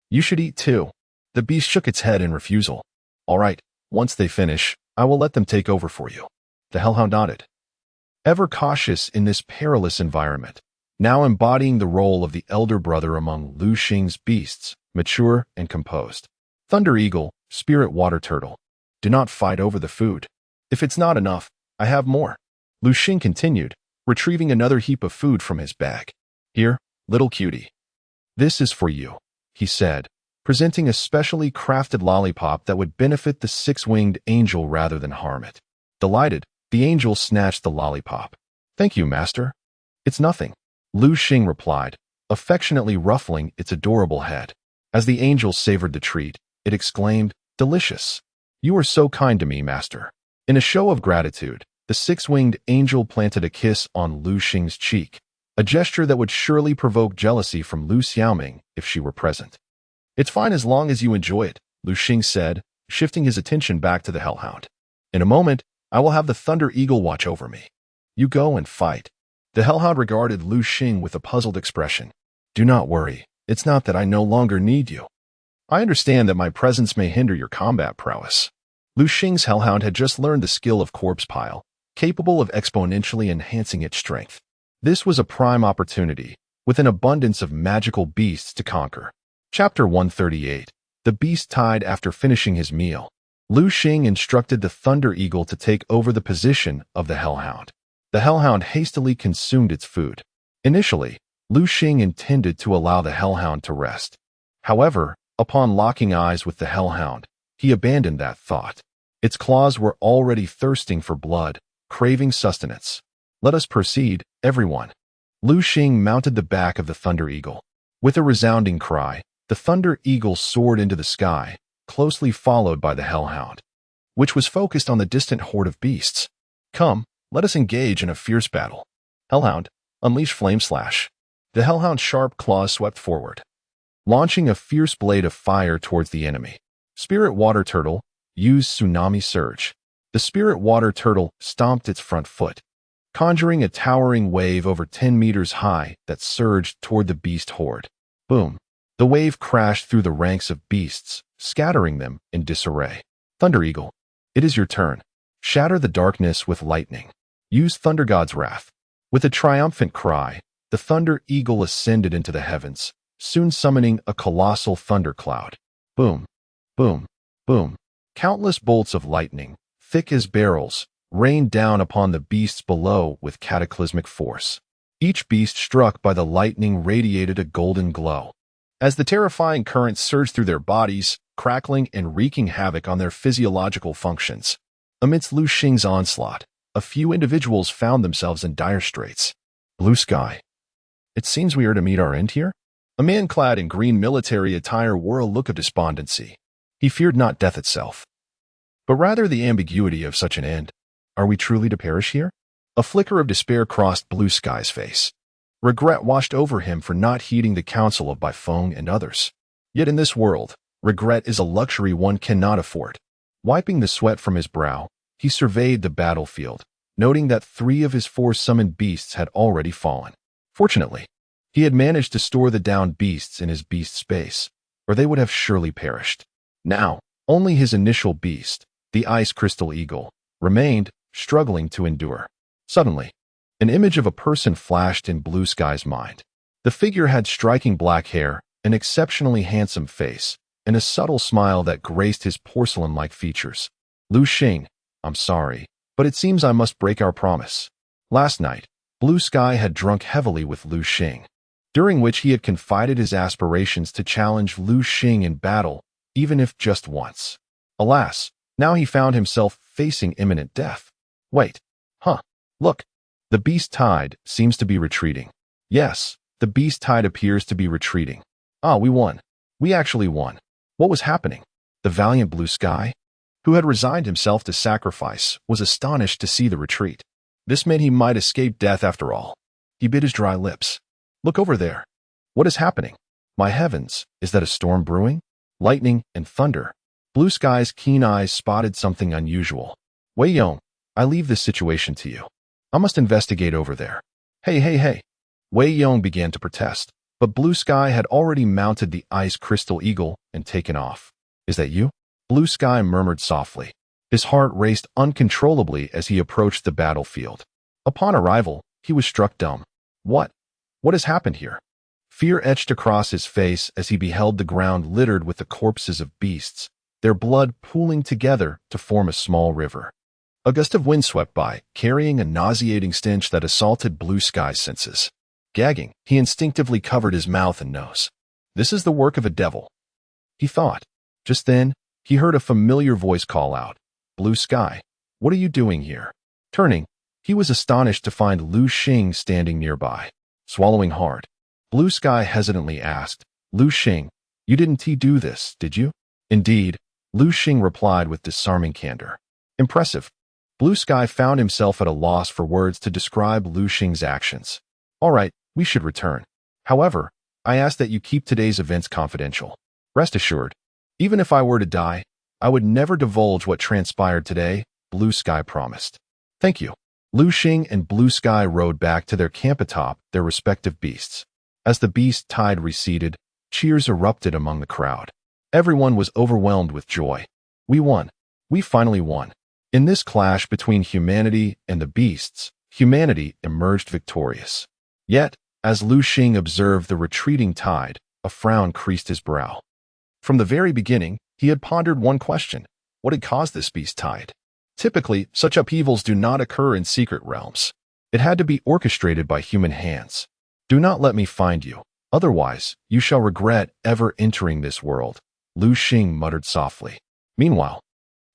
You should eat too. The beast shook its head in refusal. All right, once they finish, I will let them take over for you. The hellhound nodded, ever cautious in this perilous environment, now embodying the role of the elder brother among Liu Xing's beasts, mature and composed. Thunder Eagle, Spirit Water Turtle, do not fight over the food. If it's not enough, I have more. Liu Xing continued, retrieving another heap of food from his bag. Here, little cutie. This is for you, he said, presenting a specially crafted lollipop that would benefit the six-winged angel rather than harm it. Delighted, the angel snatched the lollipop. Thank you, master. It's nothing, Liu Xing replied, affectionately ruffling its adorable head. As the angel savored the treat, it exclaimed, Delicious. You are so kind to me, master. In a show of gratitude, the six-winged angel planted a kiss on Liu Xing's cheek, a gesture that would surely provoke jealousy from Liu Xiaoming if she were present. It's fine as long as you enjoy it, Liu Xing said, shifting his attention back to the hellhound. In a moment, I will have the Thunder Eagle watch over me. You go and fight. The hellhound regarded Liu Xing with a puzzled expression. Do not worry, it's not that I no longer need you. I understand that my presence may hinder your combat prowess. Liu Xing's hellhound had just learned the skill of Corpse Pile, capable of exponentially enhancing its strength. This was a prime opportunity, with an abundance of magical beasts to conquer. Chapter 138. The Beast Tied. After finishing his meal, Liu Xing instructed the Thunder Eagle to take over the position of the hellhound. The hellhound hastily consumed its food. Initially, Liu Xing intended to allow the hellhound to rest. However, upon locking eyes with the hellhound, he abandoned that thought. Its claws were already thirsting for blood, craving sustenance. Let us proceed, everyone. Liu Xing mounted the back of the Thunder Eagle. With a resounding cry, the Thunder Eagle soared into the sky, closely followed by the hellhound, which was focused on the distant horde of beasts. Come, let us engage in a fierce battle. Hellhound, unleash Flame Slash. The hellhound's sharp claws swept forward, launching a fierce blade of fire towards the enemy. Spirit Water Turtle, use Tsunami Surge. The Spirit Water Turtle stomped its front foot, conjuring a towering wave over 10 meters high that surged toward the beast horde. Boom! The wave crashed through the ranks of beasts, scattering them in disarray. Thunder Eagle, it is your turn. Shatter the darkness with lightning. Use Thunder God's Wrath. With a triumphant cry, the Thunder Eagle ascended into the heavens, soon summoning a colossal thundercloud. Boom! Boom! Boom! Countless bolts of lightning, thick as barrels, rained down upon the beasts below with cataclysmic force. Each beast struck by the lightning radiated a golden glow. As the terrifying currents surged through their bodies, crackling and wreaking havoc on their physiological functions. Amidst Liu Xing's onslaught, a few individuals found themselves in dire straits. Blue sky. It seems we are to meet our end here? A man clad in green military attire wore a look of despondency. He feared not death itself, but rather the ambiguity of such an end. Are we truly to perish here? A flicker of despair crossed Blue Sky's face. Regret washed over him for not heeding the counsel of Baifeng and others. Yet in this world, regret is a luxury one cannot afford. Wiping the sweat from his brow, he surveyed the battlefield, noting that 3 of his 4 summoned beasts had already fallen. Fortunately, he had managed to store the downed beasts in his beast space, or they would have surely perished. Now, only his initial beast, the ice crystal eagle, remained, struggling to endure. Suddenly, an image of a person flashed in Blue Sky's mind. The figure had striking black hair, an exceptionally handsome face, and a subtle smile that graced his porcelain-like features. Liu Xing, I'm sorry, but it seems I must break our promise. Last night, Blue Sky had drunk heavily with Liu Xing, during which he had confided his aspirations to challenge Liu Xing in battle, even if just once. Alas, now he found himself facing imminent death. Wait. Look. The beast tide seems to be retreating. Yes, the beast tide appears to be retreating. Ah, we won. We actually won. What was happening? The valiant Blue Sky, who had resigned himself to sacrifice, was astonished to see the retreat. This meant he might escape death after all. He bit his dry lips. Look over there. What is happening? My heavens, is that a storm brewing? Lightning and thunder. Blue Sky's keen eyes spotted something unusual. Wei Yong, I leave this situation to you. I must investigate over there. Hey. Wei Yong began to protest, but Blue Sky had already mounted the ice crystal eagle and taken off. Is that you? Blue Sky murmured softly. His heart raced uncontrollably as he approached the battlefield. Upon arrival, he was struck dumb. What has happened here? Fear etched across his face as he beheld the ground littered with the corpses of beasts, their blood pooling together to form a small river. A gust of wind swept by, carrying a nauseating stench that assaulted Blue Sky's senses. Gagging, he instinctively covered his mouth and nose. This is the work of a devil, he thought. Just then, he heard a familiar voice call out, Blue Sky, what are you doing here? Turning, he was astonished to find Liu Xing standing nearby. Swallowing hard, Blue Sky hesitantly asked, Liu Xing, you didn't do this, did you? Indeed, Liu Xing replied with disarming candor. Impressive. Blue Sky found himself at a loss for words to describe Liu Xing's actions. All right, we should return. However, I ask that you keep today's events confidential. Rest assured, even if I were to die, I would never divulge what transpired today, Blue Sky promised. Thank you. Liu Xing and Blue Sky rode back to their camp atop their respective beasts. As the beast tide receded, cheers erupted among the crowd. Everyone was overwhelmed with joy. We won. We finally won. In this clash between humanity and the beasts, humanity emerged victorious. Yet, as Liu Xing observed the retreating tide, a frown creased his brow. From the very beginning, he had pondered one question: what had caused this beast tide? Typically, such upheavals do not occur in secret realms. It had to be orchestrated by human hands. Do not let me find you, otherwise you shall regret ever entering this world, Liu Xing muttered softly. Meanwhile,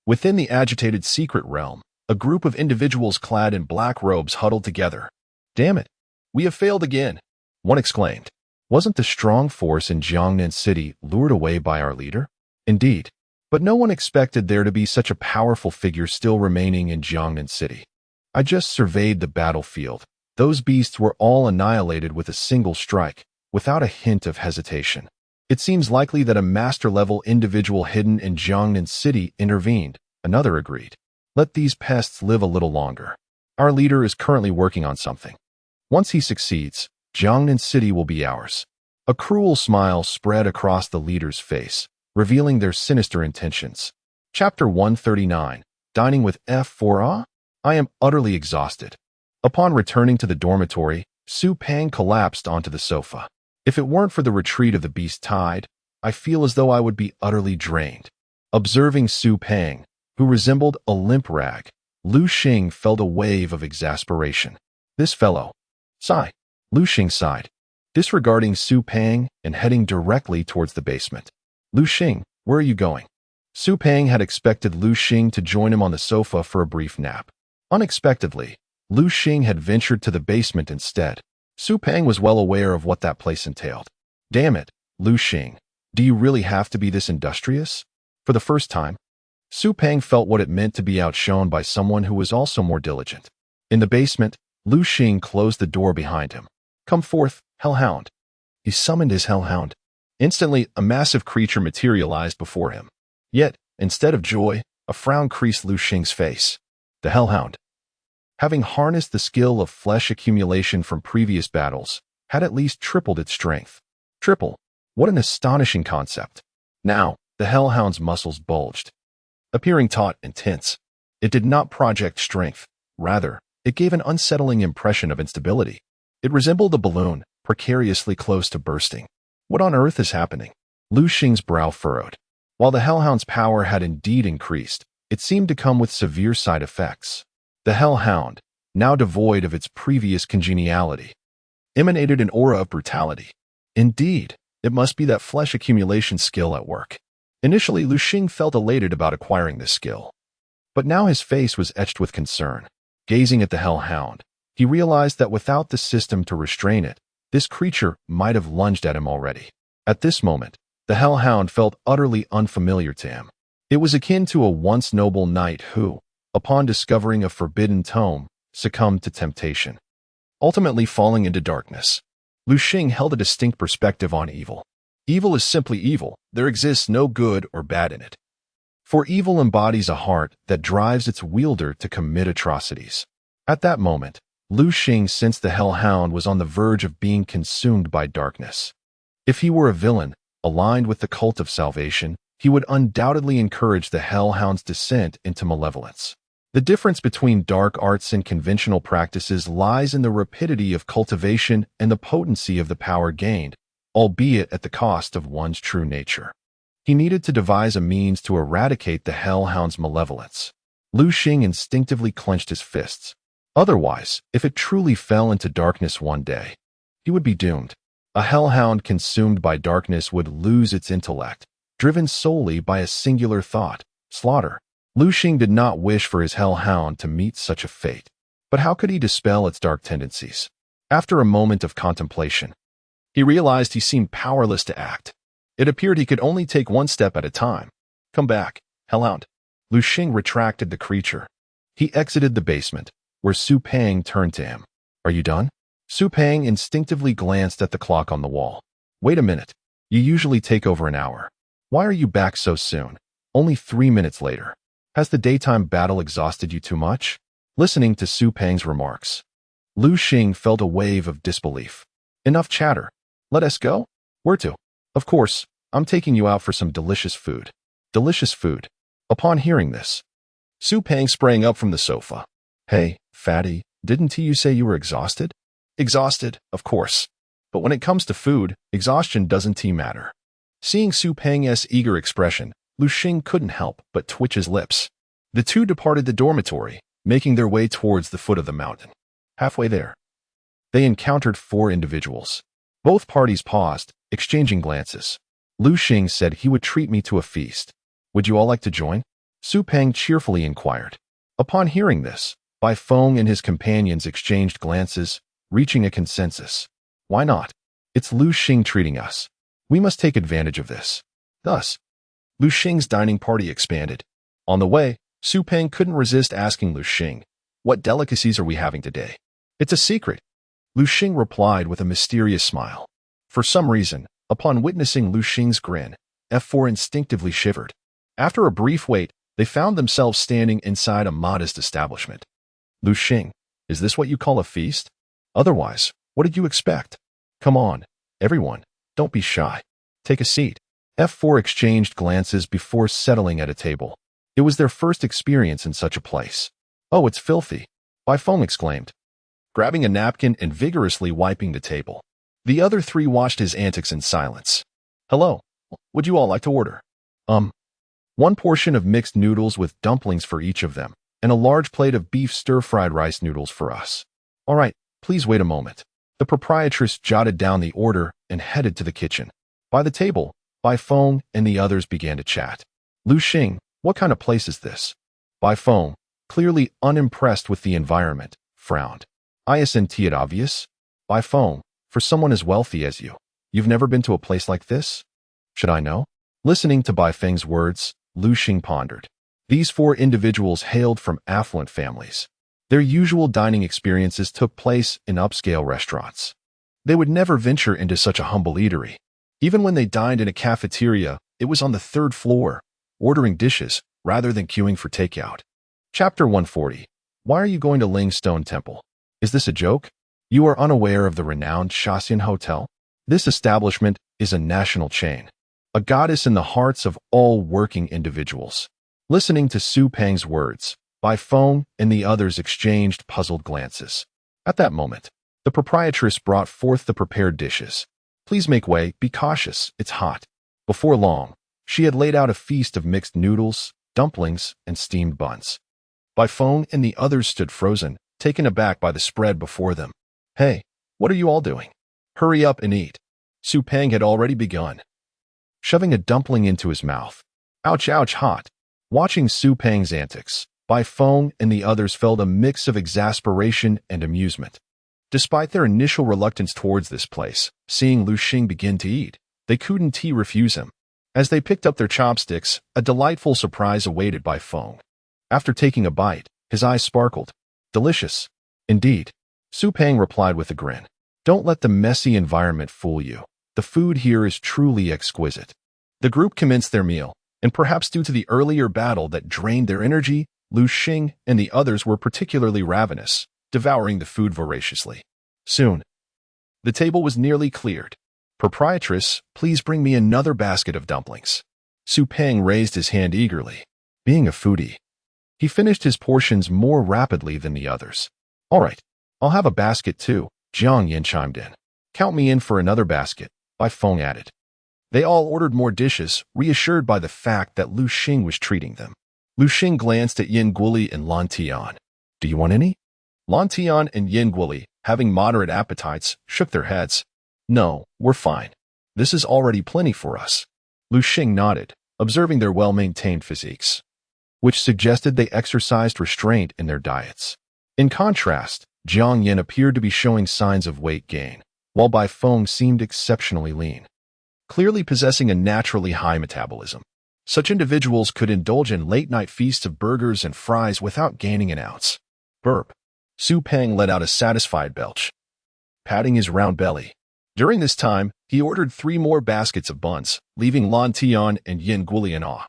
within the agitated secret realm, a group of individuals clad in black robes huddled together. Damn it, we have failed again, one exclaimed. Wasn't the strong force in Jiangnan City lured away by our leader? Indeed, but no one expected there to be such a powerful figure still remaining in Jiangnan City. I just surveyed the battlefield. Those beasts were all annihilated with a single strike, without a hint of hesitation. It seems likely that a master-level individual hidden in Jiangnan City intervened, another agreed. Let these pests live a little longer. Our leader is currently working on something. Once he succeeds, Jiangnan City will be ours. A cruel smile spread across the leader's face, revealing their sinister intentions. Chapter 139, Dining with F4A? I am utterly exhausted. Upon returning to the dormitory, Su Pang collapsed onto the sofa. If it weren't for the retreat of the beast tide, I feel as though I would be utterly drained. Observing Su Pang, who resembled a limp rag, Liu Xing felt a wave of exasperation. This fellow. Sigh. Liu Xing sighed. disregarding Su Peng and heading directly towards the basement. Liu Xing, where are you going? Su Peng had expected Liu Xing to join him on the sofa for a brief nap. Unexpectedly, Liu Xing had ventured to the basement instead. Su Peng was well aware of what that place entailed. Damn it, Liu Xing, do you really have to be this industrious? For the first time, Su Peng felt what it meant to be outshone by someone who was also more diligent. In the basement, Liu Xing closed the door behind him. Come forth, hellhound. He summoned his hellhound. Instantly, a massive creature materialized before him. Yet, instead of joy, a frown creased Liu Xing's face. The hellhound, having harnessed the skill of flesh accumulation from previous battles, had at least tripled its strength. Triple? What an astonishing concept. Now, the hellhound's muscles bulged, appearing taut and tense. It did not project strength. Rather, it gave an unsettling impression of instability. It resembled a balloon, precariously close to bursting. What on earth is happening? Liu Xing's brow furrowed. While the hellhound's power had indeed increased, it seemed to come with severe side effects. The hellhound, now devoid of its previous congeniality, emanated an aura of brutality. Indeed, it must be that flesh accumulation skill at work. Initially, Liu Xing felt elated about acquiring this skill. But now his face was etched with concern. Gazing at the hellhound, he realized that without the system to restrain it, this creature might have lunged at him already. At this moment, the hellhound felt utterly unfamiliar to him. It was akin to a once noble knight who, upon discovering a forbidden tome, succumbed to temptation, ultimately falling into darkness. Liu Xing held a distinct perspective on evil. Evil is simply evil. There exists no good or bad in it. For evil embodies a heart that drives its wielder to commit atrocities. At that moment, Liu Xing sensed the hellhound was on the verge of being consumed by darkness. If he were a villain, aligned with the cult of salvation, he would undoubtedly encourage the hellhound's descent into malevolence. The difference between dark arts and conventional practices lies in the rapidity of cultivation and the potency of the power gained, albeit at the cost of one's true nature. He needed to devise a means to eradicate the hellhound's malevolence. Liu Xing instinctively clenched his fists. Otherwise, if it truly fell into darkness one day, he would be doomed. A hellhound consumed by darkness would lose its intellect, driven solely by a singular thought: slaughter. Liu Xing did not wish for his hellhound to meet such a fate. But how could he dispel its dark tendencies? After a moment of contemplation, he realized he seemed powerless to act. It appeared he could only take one step at a time. Come back, hellhound. Liu Xing retracted the creature. He exited the basement, where Su Peng turned to him. Are you done? Su Peng instinctively glanced at the clock on the wall. Wait a minute. You usually take over an hour. Why are you back so soon? Only 3 minutes later. Has the daytime battle exhausted you too much? Listening to Su Peng's remarks, Liu Xing felt a wave of disbelief. Enough chatter. Let us go? Where to? Of course, I'm taking you out for some delicious food. Delicious food. Upon hearing this, Su Peng sprang up from the sofa. Hey, fatty, didn't you say you were exhausted? Exhausted, of course. But when it comes to food, exhaustion doesn't matter. Seeing Su Peng's eager expression, Liu Xing couldn't help but twitch his lips. The two departed the dormitory, making their way towards the foot of the mountain. Halfway there, they encountered 4 individuals. Both parties paused, exchanging glances. Liu Xing said he would treat me to a feast. Would you all like to join? Su Peng cheerfully inquired. Upon hearing this, Bai Feng and his companions exchanged glances, reaching a consensus. Why not? It's Liu Xing treating us. We must take advantage of this. Thus, Liu Xing's dining party expanded. On the way, Su Peng couldn't resist asking Liu Xing, what delicacies are we having today? It's a secret. Liu Xing replied with a mysterious smile. For some reason, upon witnessing Liu Xing's grin, F4 instinctively shivered. After a brief wait, they found themselves standing inside a modest establishment. Liu Xing, is this what you call a feast? Otherwise, what did you expect? Come on, everyone, don't be shy. Take a seat. F4 exchanged glances before settling at a table. It was their first experience in such a place. Oh, it's filthy, Bai Feng exclaimed, grabbing a napkin and vigorously wiping the table. The other 3 watched his antics in silence. Hello, would you all like to order? 1 portion of mixed noodles with dumplings for each of them, and a large plate of beef stir-fried rice noodles for us. All right, please wait a moment. The proprietress jotted down the order and headed to the kitchen. By the table, Bai Feng and the others began to chat. Liu Xing, what kind of place is this? Bai Feng, clearly unimpressed with the environment, frowned. Isn't it obvious? Bai Feng, for someone as wealthy as you, you've never been to a place like this? Should I know? Listening to Bai Feng's words, Liu Xing pondered. These 4 individuals hailed from affluent families. Their usual dining experiences took place in upscale restaurants. They would never venture into such a humble eatery. Even when they dined in a cafeteria, it was on the 3rd floor, ordering dishes rather than queuing for takeout. Chapter 140. Why are you going to Ling Stone Temple? Is this a joke? You are unaware of the renowned Shaxian Hotel? This establishment is a national chain, a goddess in the hearts of all working individuals. Listening to Su Peng's words, Bai Feng and the others exchanged puzzled glances. At that moment, the proprietress brought forth the prepared dishes. Please make way, be cautious, it's hot. Before long, she had laid out a feast of mixed noodles, dumplings, and steamed buns. Bai Feng and the others stood frozen, taken aback by the spread before them. Hey, what are you all doing? Hurry up and eat. Su Peng had already begun, shoving a dumpling into his mouth. Ouch, ouch, hot. Watching Su Peng's antics, Bai Feng and the others felt a mix of exasperation and amusement. Despite their initial reluctance towards this place, seeing Liu Xing begin to eat, they couldn't refuse him. As they picked up their chopsticks, a delightful surprise awaited Bai Feng. After taking a bite, his eyes sparkled. Delicious. Indeed. Su Peng replied with a grin. Don't let the messy environment fool you. The food here is truly exquisite. The group commenced their meal, and perhaps due to the earlier battle that drained their energy, Liu Xing and the others were particularly ravenous, devouring the food voraciously. Soon, the table was nearly cleared. Proprietress, please bring me another basket of dumplings. Su Peng raised his hand eagerly. Being a foodie, he finished his portions more rapidly than the others. All right, I'll have a basket too, Jiang Yin chimed in. Count me in for another basket, Bai Feng added. They all ordered more dishes, reassured by the fact that Liu Xing was treating them. Liu Xing glanced at Yin Guoli and Lan Tian. Do you want any? Lan Tian and Yin Guoli, having moderate appetites, shook their heads. No, we're fine. This is already plenty for us. Liu Xing nodded, observing their well-maintained physiques, which suggested they exercised restraint in their diets. In contrast, Jiang Yin appeared to be showing signs of weight gain, while Bai Feng seemed exceptionally lean, clearly possessing a naturally high metabolism. Such individuals could indulge in late-night feasts of burgers and fries without gaining an ounce. Burp. Su Peng let out a satisfied belch, patting his round belly. During this time, he ordered 3 more baskets of buns, leaving Lan Tian and Yin Guoli in awe,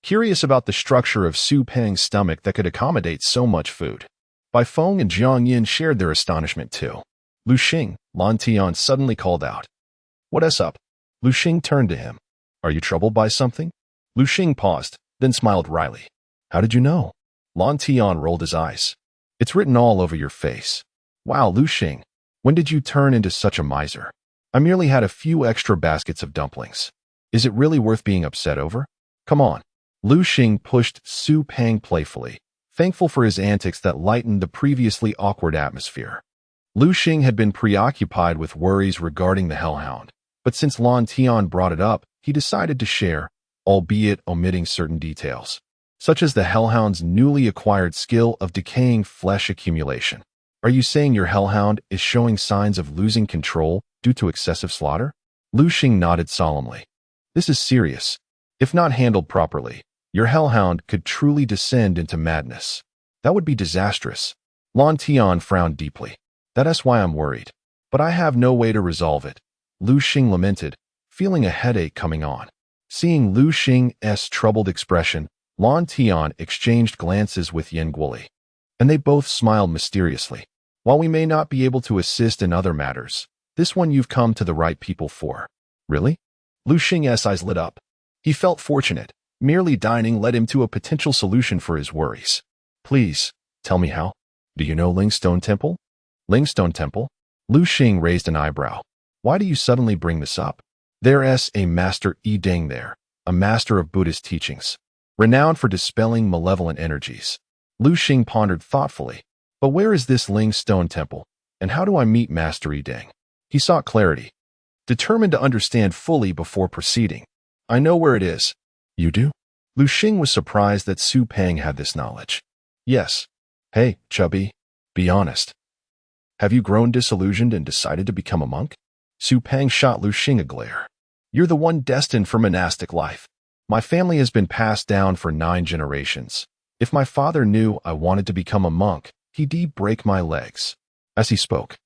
curious about the structure of Su Peng's stomach that could accommodate so much food. Bai Feng and Jiang Yin shared their astonishment too. Liu Xing, Lan Tian suddenly called out. What's up? Liu Xing turned to him. Are you troubled by something? Liu Xing paused, then smiled wryly. How did you know? Lan Tian rolled his eyes. It's written all over your face. Wow, Liu Xing, when did you turn into such a miser? I merely had a few extra baskets of dumplings. Is it really worth being upset over? Come on. Liu Xing pushed Su Peng playfully, thankful for his antics that lightened the previously awkward atmosphere. Liu Xing had been preoccupied with worries regarding the hellhound, but since Lan Tian brought it up, he decided to share, albeit omitting certain details, such as the hellhound's newly acquired skill of decaying flesh accumulation. Are you saying your hellhound is showing signs of losing control due to excessive slaughter? Liu Xing nodded solemnly. This is serious. If not handled properly, your hellhound could truly descend into madness. That would be disastrous. Lan Tian frowned deeply. That's why I'm worried. But I have no way to resolve it. Liu Xing lamented, feeling a headache coming on. Seeing Liu Xing's troubled expression, Lan Tian exchanged glances with Yin Guoli, and they both smiled mysteriously. While we may not be able to assist in other matters, this one you've come to the right people for. Really? Liu Xing's eyes lit up. He felt fortunate. Merely dining led him to a potential solution for his worries. Please, tell me how. Do you know Ling Stone Temple? Ling Stone Temple? Liu Xing raised an eyebrow. Why do you suddenly bring this up? There's a Master Yi Deng there, a master of Buddhist teachings, renowned for dispelling malevolent energies. Liu Xing pondered thoughtfully. But where is this Ling Stone Temple? And how do I meet Master Yi Ding? He sought clarity, determined to understand fully before proceeding. I know where it is. You do? Liu Xing was surprised that Su Peng had this knowledge. Yes. Hey, chubby, be honest. Have you grown disillusioned and decided to become a monk? Su Peng shot Liu Xing a glare. You're the one destined for monastic life. My family has been passed down for 9 generations. If my father knew I wanted to become a monk, he'd break my legs. As he spoke,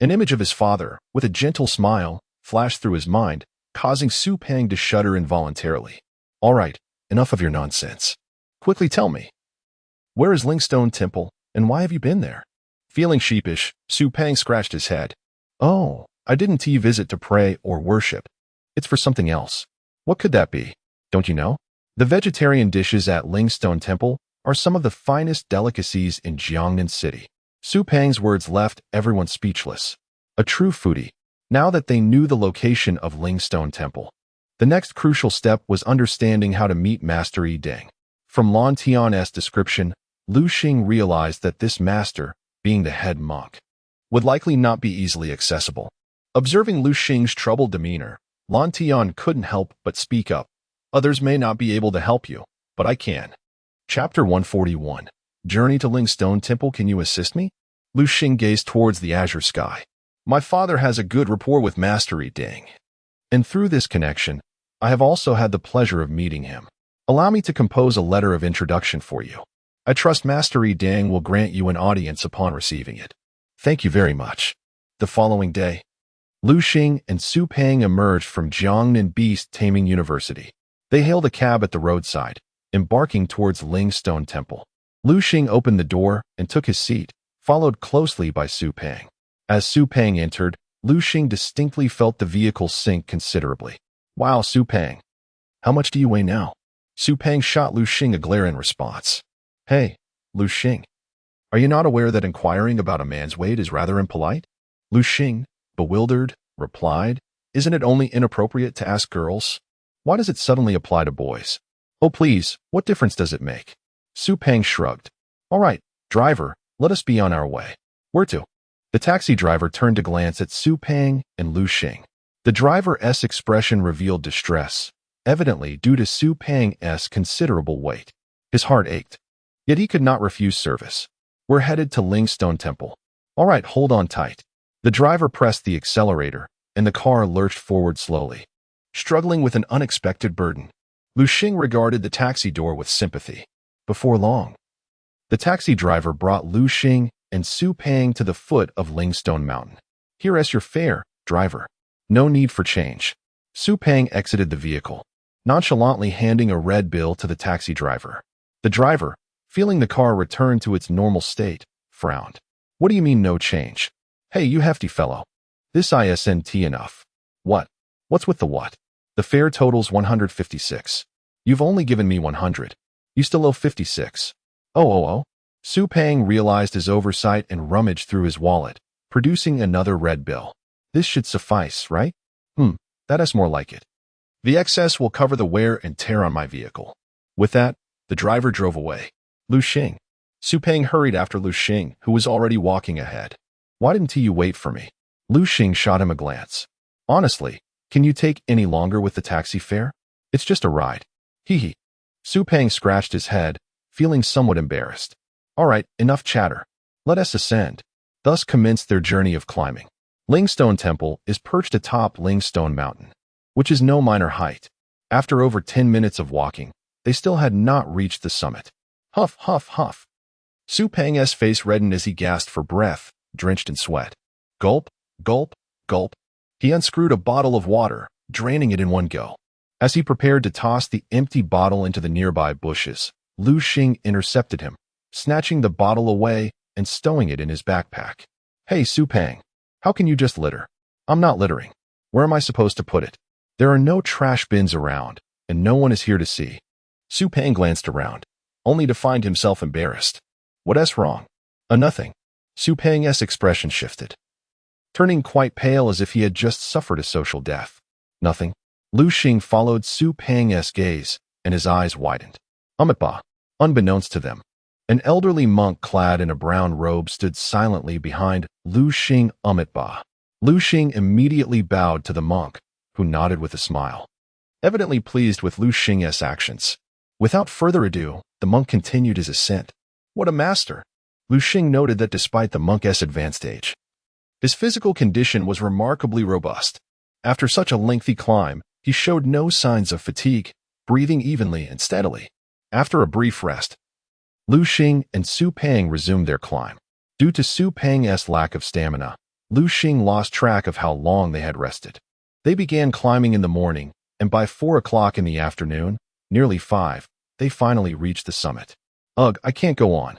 an image of his father, with a gentle smile, flashed through his mind, causing Su Peng to shudder involuntarily. All right, enough of your nonsense. Quickly tell me, where is Lingstone Temple, and why have you been there? Feeling sheepish, Su Peng scratched his head. Oh, I didn't visit to pray or worship. It's for something else. What could that be? Don't you know? The vegetarian dishes at Lingstone Temple are some of the finest delicacies in Jiangnan City. Su Peng's words left everyone speechless. A true foodie. Now that they knew the location of Lingstone Temple, the next crucial step was understanding how to meet Master Yi Ding. From Lan Tian's description, Liu Xing realized that this master, being the head monk, would likely not be easily accessible. Observing Liu Xing's troubled demeanor, Lan Tian couldn't help but speak up. Others may not be able to help you, but I can. Chapter 141. Journey to Lingstone Temple. Can you assist me? Liu Xing gazed towards the azure sky. My father has a good rapport with Master Yi Ding, and through this connection, I have also had the pleasure of meeting him. Allow me to compose a letter of introduction for you. I trust Master Yi Ding will grant you an audience upon receiving it. Thank you very much. The following day, Liu Xing and Su Peng emerged from Jiangnan Beast Taming University. They hailed a cab at the roadside, embarking towards Lingstone Temple. Liu Xing opened the door and took his seat, followed closely by Su Peng. As Su Peng entered, Liu Xing distinctly felt the vehicle sink considerably. Wow, Su Peng. How much do you weigh now? Su Peng shot Liu Xing a glare in response. Hey, Liu Xing. Are you not aware that inquiring about a man's weight is rather impolite? Liu Xing, bewildered, replied, Isn't it only inappropriate to ask girls? Why does it suddenly apply to boys? Oh please, what difference does it make? Su Peng shrugged. All right, driver, let us be on our way. Where to? The taxi driver turned to glance at Su Peng and Liu Xing. The driver's expression revealed distress, evidently due to Su Peng's considerable weight. His heart ached, yet he could not refuse service. We're headed to Lingstone Temple. All right, hold on tight. The driver pressed the accelerator, and the car lurched forward slowly. Struggling with an unexpected burden, Liu Xing regarded the taxi door with sympathy. Before long, the taxi driver brought Liu Xing and Su Peng to the foot of Lingstone Mountain. Here is your fare, driver. No need for change. Su Peng exited the vehicle, nonchalantly handing a red bill to the taxi driver. The driver, feeling the car return to its normal state, frowned. What do you mean no change? Hey, you hefty fellow. This isn't enough. What? What's with the what? The fare totals 156. You've only given me 100. You still owe 56. Oh. Su Peng realized his oversight and rummaged through his wallet, producing another red bill. This should suffice, right? That is more like it. The excess will cover the wear and tear on my vehicle. With that, the driver drove away. Liu Xing. Su Peng hurried after Liu Xing, who was already walking ahead. Why didn't you wait for me? Liu Xing shot him a glance. Honestly, can you take any longer with the taxi fare? It's just a ride. Hee. Su Peng scratched his head, feeling somewhat embarrassed. All right, enough chatter. Let us ascend. Thus commenced their journey of climbing. Lingstone Temple is perched atop Lingstone Mountain, which is no minor height. After over 10 minutes of walking, they still had not reached the summit. Huff, huff, huff. Su Peng's face reddened as he gasped for breath, drenched in sweat. Gulp, gulp, gulp. He unscrewed a bottle of water, draining it in one go. As he prepared to toss the empty bottle into the nearby bushes, Liu Xing intercepted him, snatching the bottle away and stowing it in his backpack. Hey, Su Peng, how can you just litter? I'm not littering. Where am I supposed to put it? There are no trash bins around, and no one is here to see. Su Peng glanced around, only to find himself embarrassed. What's wrong? Nothing. Su Peng's expression shifted, turning quite pale as if he had just suffered a social death. Nothing. Liu Xing followed Su Peng's gaze, and his eyes widened. Unbeknownst to them, An elderly monk clad in a brown robe stood silently behind Liu Xing Ba. Liu Xing immediately bowed to the monk, who nodded with a smile, evidently pleased with Liu Xing's actions. Without further ado, the monk continued his ascent. What a master! Liu Xing noted that despite the monk's advanced age, his physical condition was remarkably robust. After such a lengthy climb, he showed no signs of fatigue, breathing evenly and steadily. After a brief rest, Liu Xing and Su Peng resumed their climb. Due to Su Peng's lack of stamina, Liu Xing lost track of how long they had rested. They began climbing in the morning, and by 4 o'clock in the afternoon, nearly 5, they finally reached the summit. Ugh, I can't go on.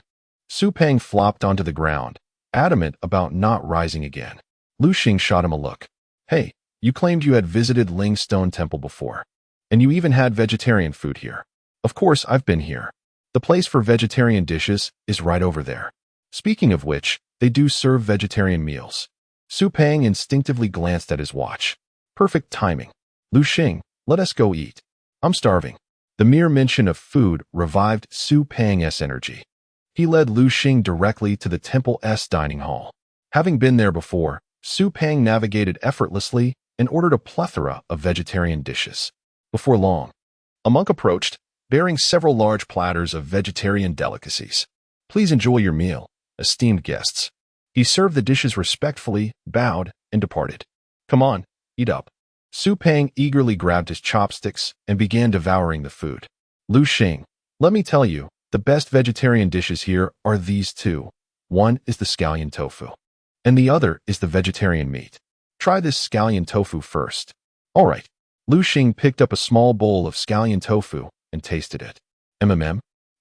Su Peng flopped onto the ground, adamant about not rising again. Liu Xing shot him a look. Hey, you claimed you had visited Ling's Stone Temple before, and you even had vegetarian food here. Of course, I've been here. The place for vegetarian dishes is right over there. Speaking of which, they do serve vegetarian meals. Su Peng instinctively glanced at his watch. Perfect timing. Liu Xing, let us go eat. I'm starving. The mere mention of food revived Su Peng's energy. He led Liu Xing directly to the temple's dining hall. Having been there before, Su Peng navigated effortlessly and ordered a plethora of vegetarian dishes. Before long, a monk approached, bearing several large platters of vegetarian delicacies. Please enjoy your meal, esteemed guests. He served the dishes respectfully, bowed, and departed. Come on, eat up. Su Peng eagerly grabbed his chopsticks and began devouring the food. Liu Xing, let me tell you, the best vegetarian dishes here are these two. One is the scallion tofu, and the other is the vegetarian meat. Try this scallion tofu first. All right. Liu Xing picked up a small bowl of scallion tofu and tasted it.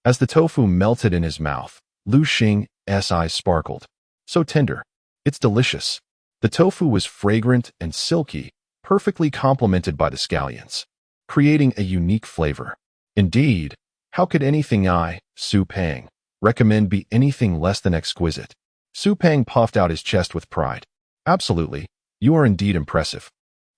As the tofu melted in his mouth, Liu Xing's eyes sparkled. So tender. It's delicious. The tofu was fragrant and silky, perfectly complemented by the scallions, creating a unique flavor. Indeed, how could anything Su Peng, recommend be anything less than exquisite? Su Peng puffed out his chest with pride. Absolutely, you are indeed impressive.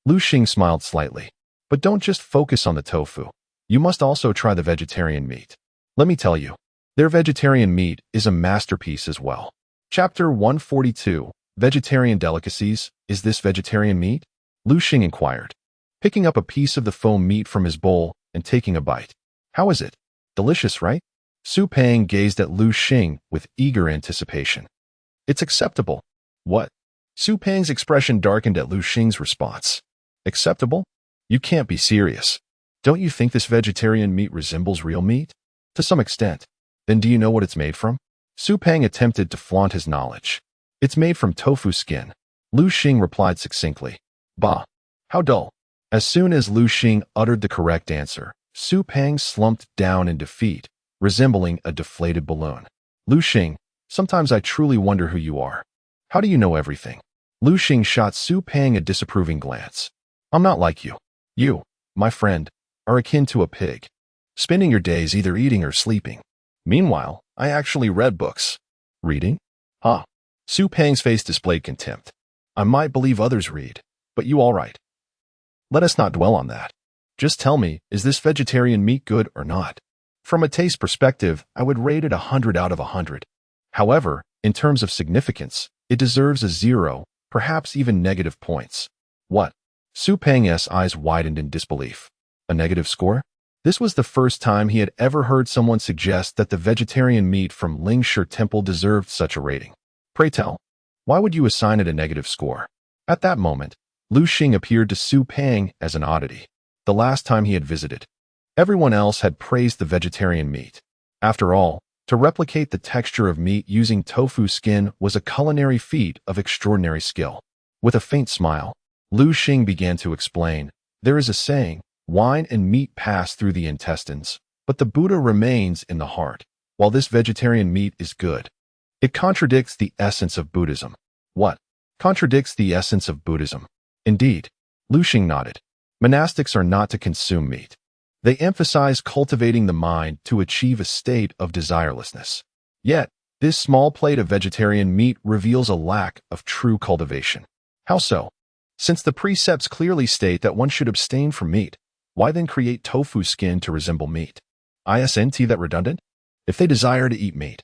Liu Xing smiled slightly. But don't just focus on the tofu. You must also try the vegetarian meat. Let me tell you, their vegetarian meat is a masterpiece as well. Chapter 142, Vegetarian Delicacies. Is this vegetarian meat? Liu Xing inquired, picking up a piece of the foam meat from his bowl and taking a bite. How is it? Delicious, right? Su Peng gazed at Liu Xing with eager anticipation. It's acceptable. What? Su Peng's expression darkened at Liu Xing's response. Acceptable? You can't be serious. Don't you think this vegetarian meat resembles real meat? To some extent. Then do you know what it's made from? Su Peng attempted to flaunt his knowledge. It's made from tofu skin. Liu Xing replied succinctly. Bah! How dull. As soon as Liu Xing uttered the correct answer, Su Peng slumped down in defeat, resembling a deflated balloon. Liu Xing, sometimes I truly wonder who you are. How do you know everything? Liu Xing shot Su Peng a disapproving glance. I'm not like you. You, my friend, are akin to a pig, spending your days either eating or sleeping. Meanwhile, I actually read books. Reading? Huh. Su Peng's face displayed contempt. I might believe others read, but you all right. Let us not dwell on that. Just tell me, is this vegetarian meat good or not? From a taste perspective, I would rate it 100 out of 100. However, in terms of significance, it deserves a 0, perhaps even negative points. What? Su Peng's eyes widened in disbelief. A negative score? This was the first time he had ever heard someone suggest that the vegetarian meat from Lingshi Temple deserved such a rating. Pray tell, why would you assign it a negative score? At that moment, Liu Xing appeared to Su Peng as an oddity. The last time he had visited, everyone else had praised the vegetarian meat. After all, to replicate the texture of meat using tofu skin was a culinary feat of extraordinary skill. With a faint smile, Liu Xing began to explain, there is a saying, wine and meat pass through the intestines, but the Buddha remains in the heart. While this vegetarian meat is good, it contradicts the essence of Buddhism. What? Contradicts the essence of Buddhism? Indeed. Liu Xing nodded. Monastics are not to consume meat. They emphasize cultivating the mind to achieve a state of desirelessness. Yet, this small plate of vegetarian meat reveals a lack of true cultivation. How so? Since the precepts clearly state that one should abstain from meat, why then create tofu skin to resemble meat? Isn't that redundant? If they desire to eat meat,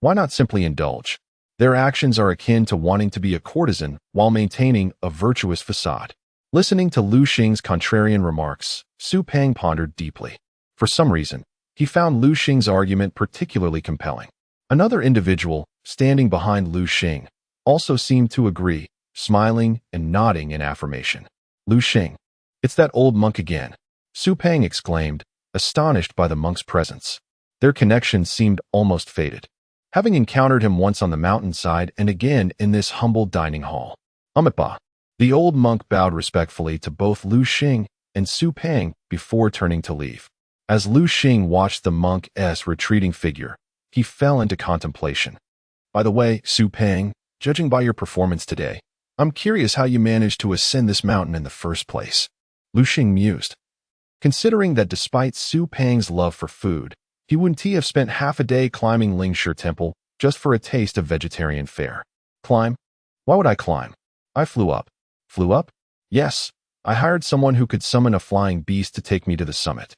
why not simply indulge? Their actions are akin to wanting to be a courtesan while maintaining a virtuous facade. Listening to Liu Xing's contrarian remarks, Su Peng pondered deeply. For some reason, he found Liu Xing's argument particularly compelling. Another individual, standing behind Liu Xing, also seemed to agree, smiling and nodding in affirmation. Liu Xing, it's that old monk again, Su Peng exclaimed, astonished by the monk's presence. Their connection seemed almost fated, having encountered him once on the mountainside and again in this humble dining hall. Umitba. The old monk bowed respectfully to both Liu Xing and Su Peng before turning to leave. As Liu Xing watched the monk's retreating figure, he fell into contemplation. By the way, Su Peng, judging by your performance today, I'm curious how you managed to ascend this mountain in the first place. Liu Xing mused. Considering that despite Su Peng's love for food, he wouldn't have spent half a day climbing Lingshi Temple just for a taste of vegetarian fare. Climb? Why would I climb? I flew up. Flew up? Yes, I hired someone who could summon a flying beast to take me to the summit.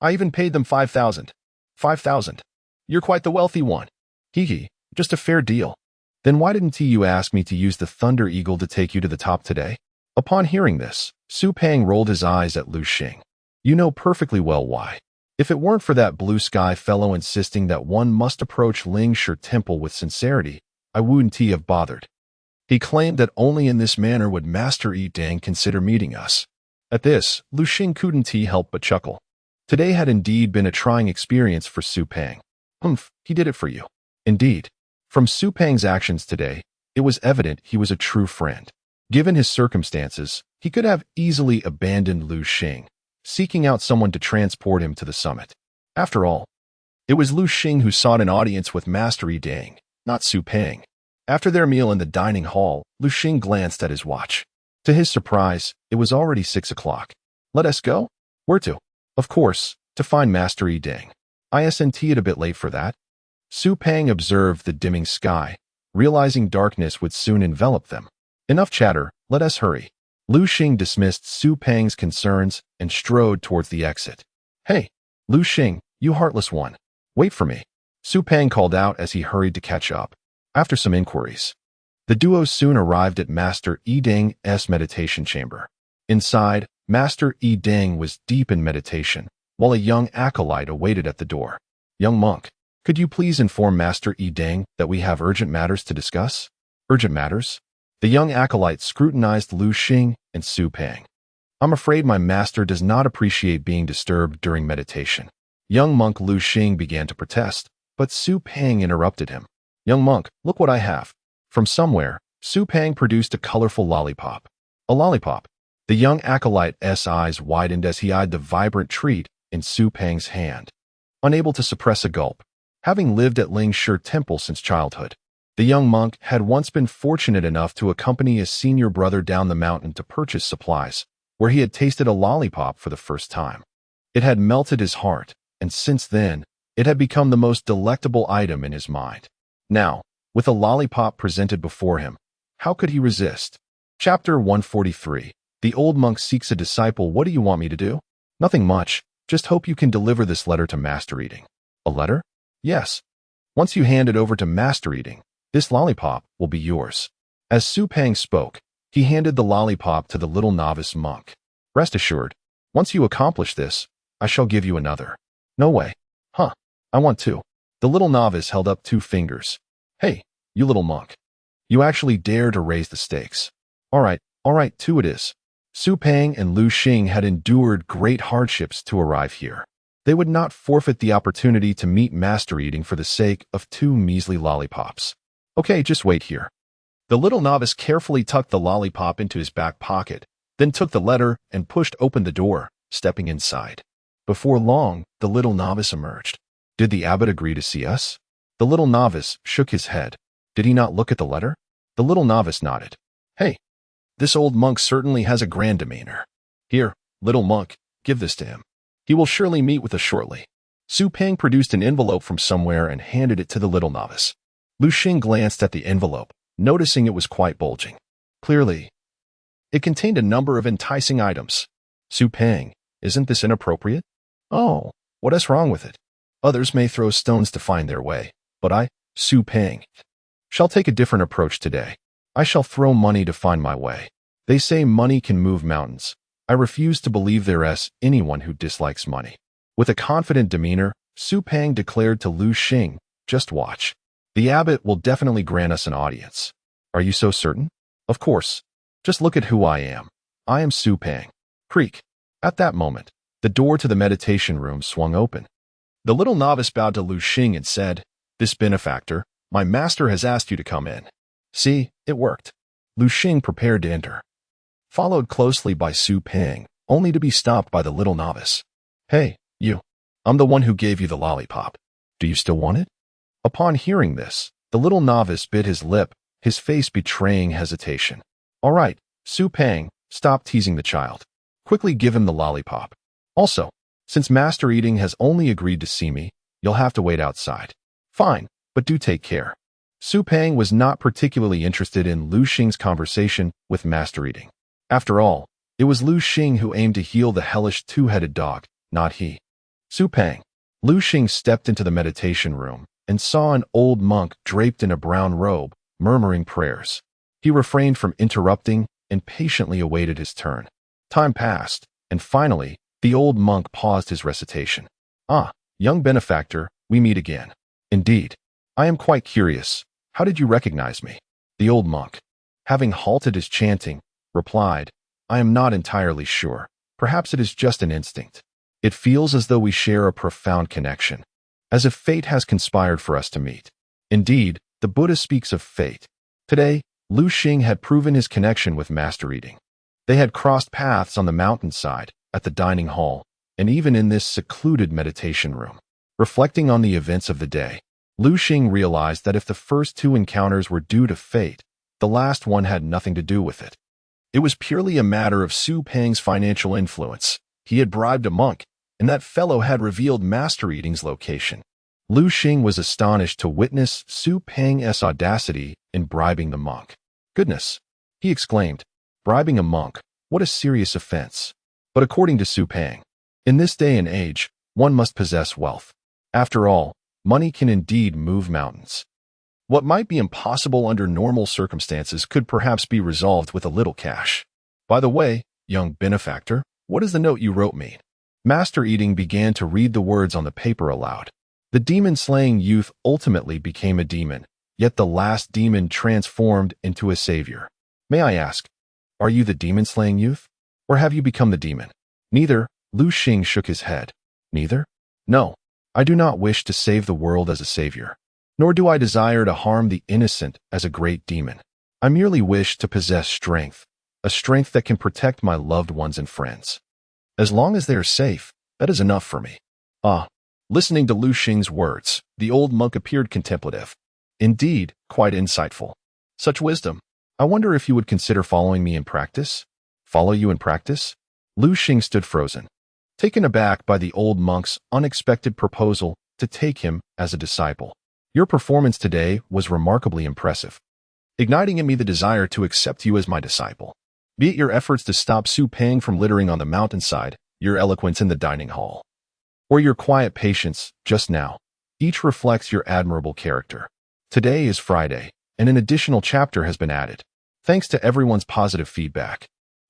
I even paid them 5,000. 5,000. You're quite the wealthy one. Hee, just a fair deal. Then why didn't you ask me to use the Thunder Eagle to take you to the top today? Upon hearing this, Su Peng rolled his eyes at Liu Xing. You know perfectly well why. If it weren't for that blue sky fellow insisting that one must approach Lingshi Temple with sincerity, I wouldn't have bothered. He claimed that only in this manner would Master Yi Dang consider meeting us. At this, Liu Xing couldn't help but chuckle. Today had indeed been a trying experience for Su Peng. He did it for you. Indeed. From Su Peng's actions today, it was evident he was a true friend. Given his circumstances, he could have easily abandoned Liu Xing, seeking out someone to transport him to the summit. After all, it was Liu Xing who sought an audience with Master Yi Dang, not Su Peng. After their meal in the dining hall, Liu Xing glanced at his watch. To his surprise, it was already 6 o'clock. Let us go? Where to? Of course, to find Master Yi Dang. Isn't it a bit late for that? Su Peng observed the dimming sky, realizing darkness would soon envelop them. Enough chatter, let us hurry. Liu Xing dismissed Su Peng's concerns and strode towards the exit. Hey, Liu Xing, you heartless one. Wait for me. Su Peng called out as he hurried to catch up. After some inquiries, the duo soon arrived at Master Yi Dang's meditation chamber. Inside, Master Yi Dang was deep in meditation, while a young acolyte awaited at the door. Young monk, could you please inform Master Yi Dang that we have urgent matters to discuss? Urgent matters? The young acolyte scrutinized Liu Xing and Su Peng. I'm afraid my master does not appreciate being disturbed during meditation. Young monk Liu Xing began to protest, but Su Peng interrupted him. Young monk, look what I have. From somewhere, Su Peng produced a colorful lollipop. A lollipop. The young acolyte's eyes widened as he eyed the vibrant treat in Su Peng's hand. Unable to suppress a gulp. Having lived at Lingshi Temple since childhood, the young monk had once been fortunate enough to accompany his senior brother down the mountain to purchase supplies, where he had tasted a lollipop for the first time. It had melted his heart, and since then, it had become the most delectable item in his mind. Now, with a lollipop presented before him, how could he resist? Chapter 143. The old monk seeks a disciple. What do you want me to do? Nothing much. Just hope you can deliver this letter to Master Yi Dang. A letter? Yes. Once you hand it over to Master Yi Dang, this lollipop will be yours. As Su Peng spoke, he handed the lollipop to the little novice monk. Rest assured, once you accomplish this, I shall give you another. No way. Huh. I want two. The little novice held up 2 fingers. Hey, you little monk. You actually dare to raise the stakes. All right, 2 it is. Su Peng and Liu Xing had endured great hardships to arrive here. They would not forfeit the opportunity to meet Master Yi Dang for the sake of 2 measly lollipops. Okay, just wait here. The little novice carefully tucked the lollipop into his back pocket, then took the letter and pushed open the door, stepping inside. Before long, the little novice emerged. Did the abbot agree to see us? The little novice shook his head. Did he not look at the letter? The little novice nodded. Hey, this old monk certainly has a grand demeanor. Here, little monk, give this to him. He will surely meet with us shortly. Su Peng produced an envelope from somewhere and handed it to the little novice. Liu Xing glanced at the envelope, noticing it was quite bulging. Clearly, it contained a number of enticing items. Su Peng, isn't this inappropriate? Oh, what is wrong with it? Others may throw stones to find their way, but I, Su Peng, shall take a different approach today. I shall throw money to find my way. They say money can move mountains. I refuse to believe there is anyone who dislikes money. With a confident demeanor, Su Peng declared to Liu Xing, just watch. The abbot will definitely grant us an audience. Are you so certain? Of course. Just look at who I am. I am Su Peng. Creak. At that moment, the door to the meditation room swung open. The little novice bowed to Liu Xing and said, "This benefactor, my master has asked you to come in." See, it worked. Liu Xing prepared to enter, followed closely by Su Peng, only to be stopped by the little novice. "Hey, you. I'm the one who gave you the lollipop. Do you still want it?" Upon hearing this, the little novice bit his lip, his face betraying hesitation. "All right, Su Peng, stop teasing the child. Quickly give him the lollipop. Also, since Master Eating has only agreed to see me, you'll have to wait outside." "Fine, but do take care." Su Peng was not particularly interested in Liu Xing's conversation with Master Eating. After all, it was Liu Xing who aimed to heal the hellish two-headed dog, not he. Su Peng. Liu Xing stepped into the meditation room and saw an old monk draped in a brown robe, murmuring prayers. He refrained from interrupting and patiently awaited his turn. Time passed, and finally, the old monk paused his recitation. "Ah, young benefactor, we meet again. Indeed. I am quite curious. How did you recognize me?" The old monk, having halted his chanting, replied, "I am not entirely sure. Perhaps it is just an instinct. It feels as though we share a profound connection, as if fate has conspired for us to meet." Indeed, the Buddha speaks of fate. Today, Liu Xing had proven his connection with Master Eating. They had crossed paths on the mountainside, at the dining hall, and even in this secluded meditation room. Reflecting on the events of the day, Liu Xing realized that if the first two encounters were due to fate, the last one had nothing to do with it. It was purely a matter of Su Peng's financial influence. He had bribed a monk, and that fellow had revealed Master Eating's location. Liu Xing was astonished to witness Su Peng's audacity in bribing the monk. "Goodness," he exclaimed, "bribing a monk, what a serious offense." But according to Su Peng, in this day and age, one must possess wealth. After all, money can indeed move mountains. What might be impossible under normal circumstances could perhaps be resolved with a little cash. "By the way, young benefactor, what does the note you wrote mean?" Master Eating began to read the words on the paper aloud. The demon-slaying youth ultimately became a demon, yet the last demon transformed into a savior. "May I ask, are you the demon-slaying youth? Or have you become the demon?" "Neither." Liu Xing shook his head. "Neither? No, I do not wish to save the world as a savior. Nor do I desire to harm the innocent as a great demon. I merely wish to possess strength, a strength that can protect my loved ones and friends. As long as they are safe, that is enough for me." Ah. Listening to Liu Xing's words, the old monk appeared contemplative. Indeed, quite insightful. Such wisdom. I wonder if you would consider following me in practice? Follow you in practice? Liu Xing stood frozen, taken aback by the old monk's unexpected proposal to take him as a disciple. "Your performance today was remarkably impressive, igniting in me the desire to accept you as my disciple. Be it your efforts to stop Su Peng from littering on the mountainside, your eloquence in the dining hall, or your quiet patience just now, each reflects your admirable character. Today is Friday, and an additional chapter has been added. Thanks to everyone's positive feedback,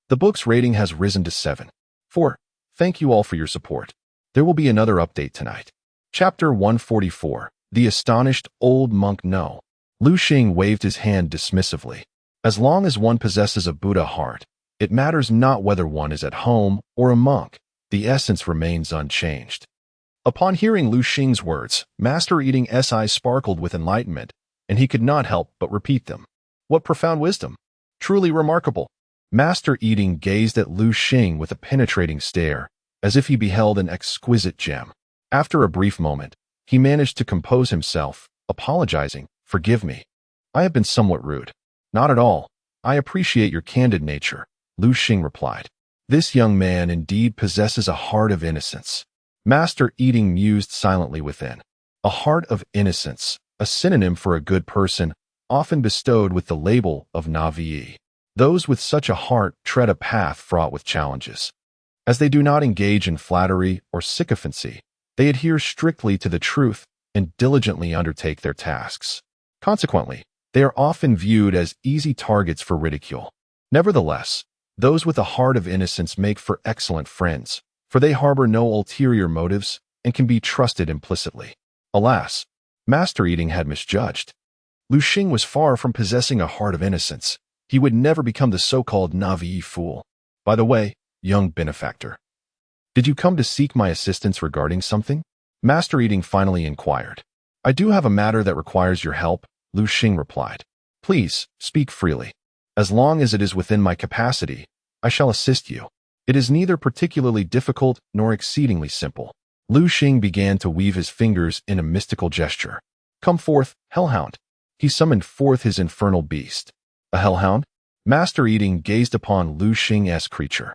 the book's rating has risen to 7.4. Thank you all for your support. There will be another update tonight." Chapter 144. The Astonished Old Monk. No. Liu Xing waved his hand dismissively. As long as one possesses a Buddha heart, it matters not whether one is at home or a monk. The essence remains unchanged. Upon hearing Liu Xing's words, Master Eating's eyes sparkled with enlightenment, and he could not help but repeat them. What profound wisdom! Truly remarkable! Master Eating gazed at Liu Xing with a penetrating stare, as if he beheld an exquisite gem. After a brief moment, he managed to compose himself, apologizing. "Forgive me. I have been somewhat rude." "Not at all. I appreciate your candid nature," Liu Xing replied. "This young man indeed possesses a heart of innocence." Master Eating mused silently within. A heart of innocence, a synonym for a good person, often bestowed with the label of Navi. Those with such a heart tread a path fraught with challenges. As they do not engage in flattery or sycophancy, They adhere strictly to the truth and diligently undertake their tasks. Consequently, they are often viewed as easy targets for ridicule. Nevertheless, those with a heart of innocence make for excellent friends, for they harbor no ulterior motives and can be trusted implicitly. Alas, Master Eating had misjudged. Liu Xing was far from possessing a heart of innocence. He would never become the so-called naive fool. By the way, young benefactor, did you come to seek my assistance regarding something? Master Eating finally inquired. I do have a matter that requires your help, Liu Xing replied. Please, speak freely. As long as it is within my capacity, I shall assist you. It is neither particularly difficult nor exceedingly simple. Liu Xing began to weave his fingers in a mystical gesture. Come forth, hellhound. He summoned forth his infernal beast. A hellhound? Master Eating gazed upon Liu Xing's creature,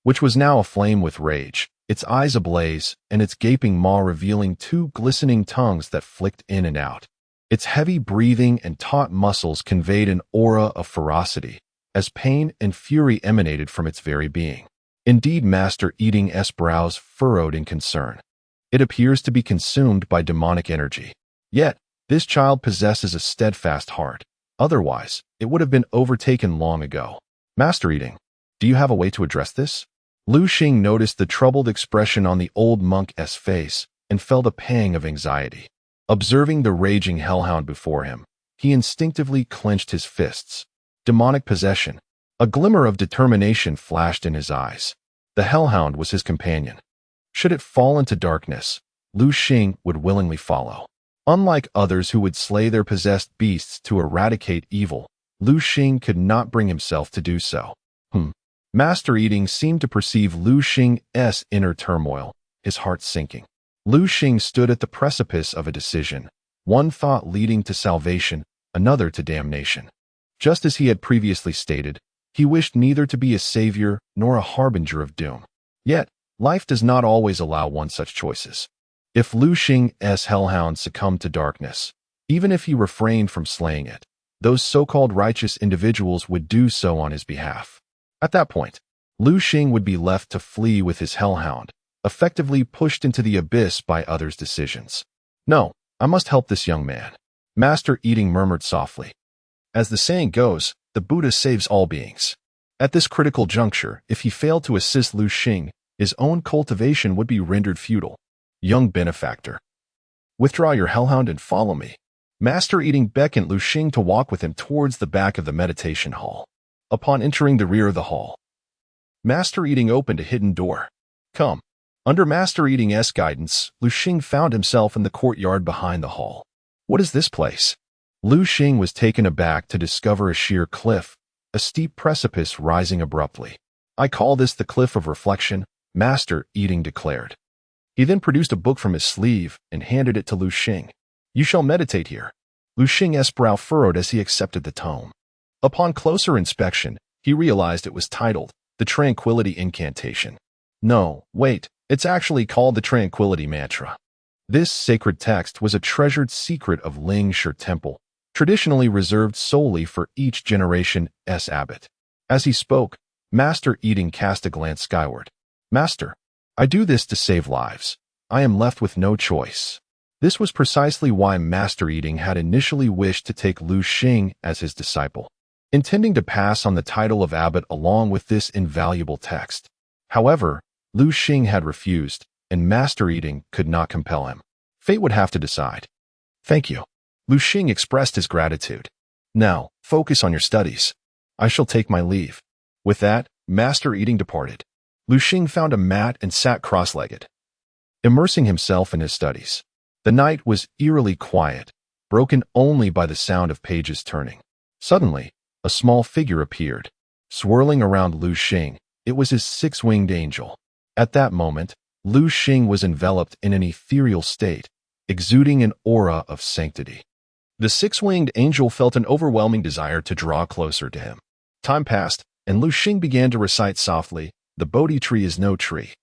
which was now aflame with rage, its eyes ablaze, and its gaping maw revealing two glistening tongues that flicked in and out. Its heavy breathing and taut muscles conveyed an aura of ferocity, as pain and fury emanated from its very being. Indeed, Master Eating's brows furrowed in concern. It appears to be consumed by demonic energy. Yet, this child possesses a steadfast heart. Otherwise, it would have been overtaken long ago. Master Eating, do you have a way to address this? Liu Xing noticed the troubled expression on the old monk's face and felt a pang of anxiety. Observing the raging hellhound before him, he instinctively clenched his fists. Demonic possession. A glimmer of determination flashed in his eyes. The hellhound was his companion. Should it fall into darkness, Liu Xing would willingly follow. Unlike others who would slay their possessed beasts to eradicate evil, Liu Xing could not bring himself to do so. Master Eating seemed to perceive Liu Xing's inner turmoil, his heart sinking. Liu Xing stood at the precipice of a decision, one thought leading to salvation, another to damnation. Just as he had previously stated, he wished neither to be a savior nor a harbinger of doom. Yet, life does not always allow one such choices. If Liu Xing's hellhound succumbed to darkness, even if he refrained from slaying it, those so-called righteous individuals would do so on his behalf. At that point, Liu Xing would be left to flee with his hellhound, effectively pushed into the abyss by others' decisions. No, I must help this young man. Master Eating murmured softly. As the saying goes, the Buddha saves all beings. At this critical juncture, if he failed to assist Liu Xing, his own cultivation would be rendered futile. Young benefactor, withdraw your hellhound and follow me. Master Eating beckoned Liu Xing to walk with him towards the back of the meditation hall. Upon entering the rear of the hall, Master Eating opened a hidden door. Come. Under Master Eating's guidance, Liu Xing found himself in the courtyard behind the hall. What is this place? Liu Xing was taken aback to discover a sheer cliff, a steep precipice rising abruptly. I call this the Cliff of Reflection, Master Eating declared. He then produced a book from his sleeve and handed it to Liu Xing. You shall meditate here. Liu Xing's brow furrowed as he accepted the tome. Upon closer inspection, he realized it was titled, The Tranquility Incantation. No, wait, it's actually called the Tranquility Mantra. This sacred text was a treasured secret of Ling Shi Temple, traditionally reserved solely for each generation's abbot. As he spoke, Master Eating cast a glance skyward. Master, I do this to save lives. I am left with no choice. This was precisely why Master Eating had initially wished to take Liu Xing as his disciple, intending to pass on the title of abbot along with this invaluable text. However, Liu Xing had refused, and Master Eating could not compel him. Fate would have to decide. Thank you. Liu Xing expressed his gratitude. Now, focus on your studies. I shall take my leave. With that, Master Eating departed. Liu Xing found a mat and sat cross-legged, immersing himself in his studies. The night was eerily quiet, broken only by the sound of pages turning. Suddenly, a small figure appeared, swirling around Liu Xing. It was his six-winged angel. At that moment, Liu Xing was enveloped in an ethereal state, exuding an aura of sanctity. The six-winged angel felt an overwhelming desire to draw closer to him. Time passed, and Liu Xing began to recite softly, The Bodhi tree is no tree.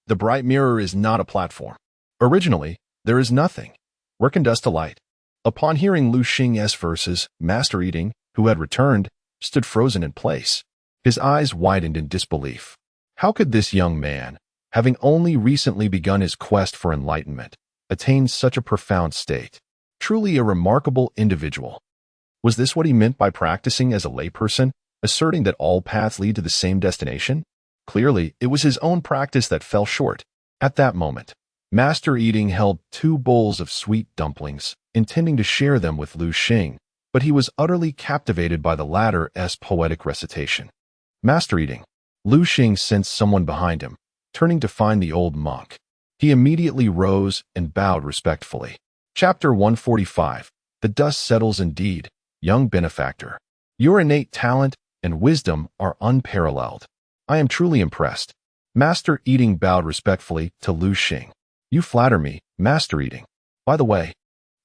The bright mirror is not a platform. Originally, there is nothing. Where can dust alight? Upon hearing Liu Xing's verses, Master Eating, who had returned, stood frozen in place. His eyes widened in disbelief. How could this young man, having only recently begun his quest for enlightenment, attained such a profound state. Truly a remarkable individual. Was this what he meant by practicing as a layperson, asserting that all paths lead to the same destination? Clearly, it was his own practice that fell short. At that moment, Master Eating held 2 bowls of sweet dumplings, intending to share them with Liu Xing, but he was utterly captivated by the latter's poetic recitation. Master Eating. Liu Xing sensed someone behind him, turning to find the old monk. He immediately rose and bowed respectfully. Chapter 145. The dust settles indeed, young benefactor. Your innate talent and wisdom are unparalleled. I am truly impressed. Master Eating bowed respectfully to Liu Xing. You flatter me, Master Eating. By the way,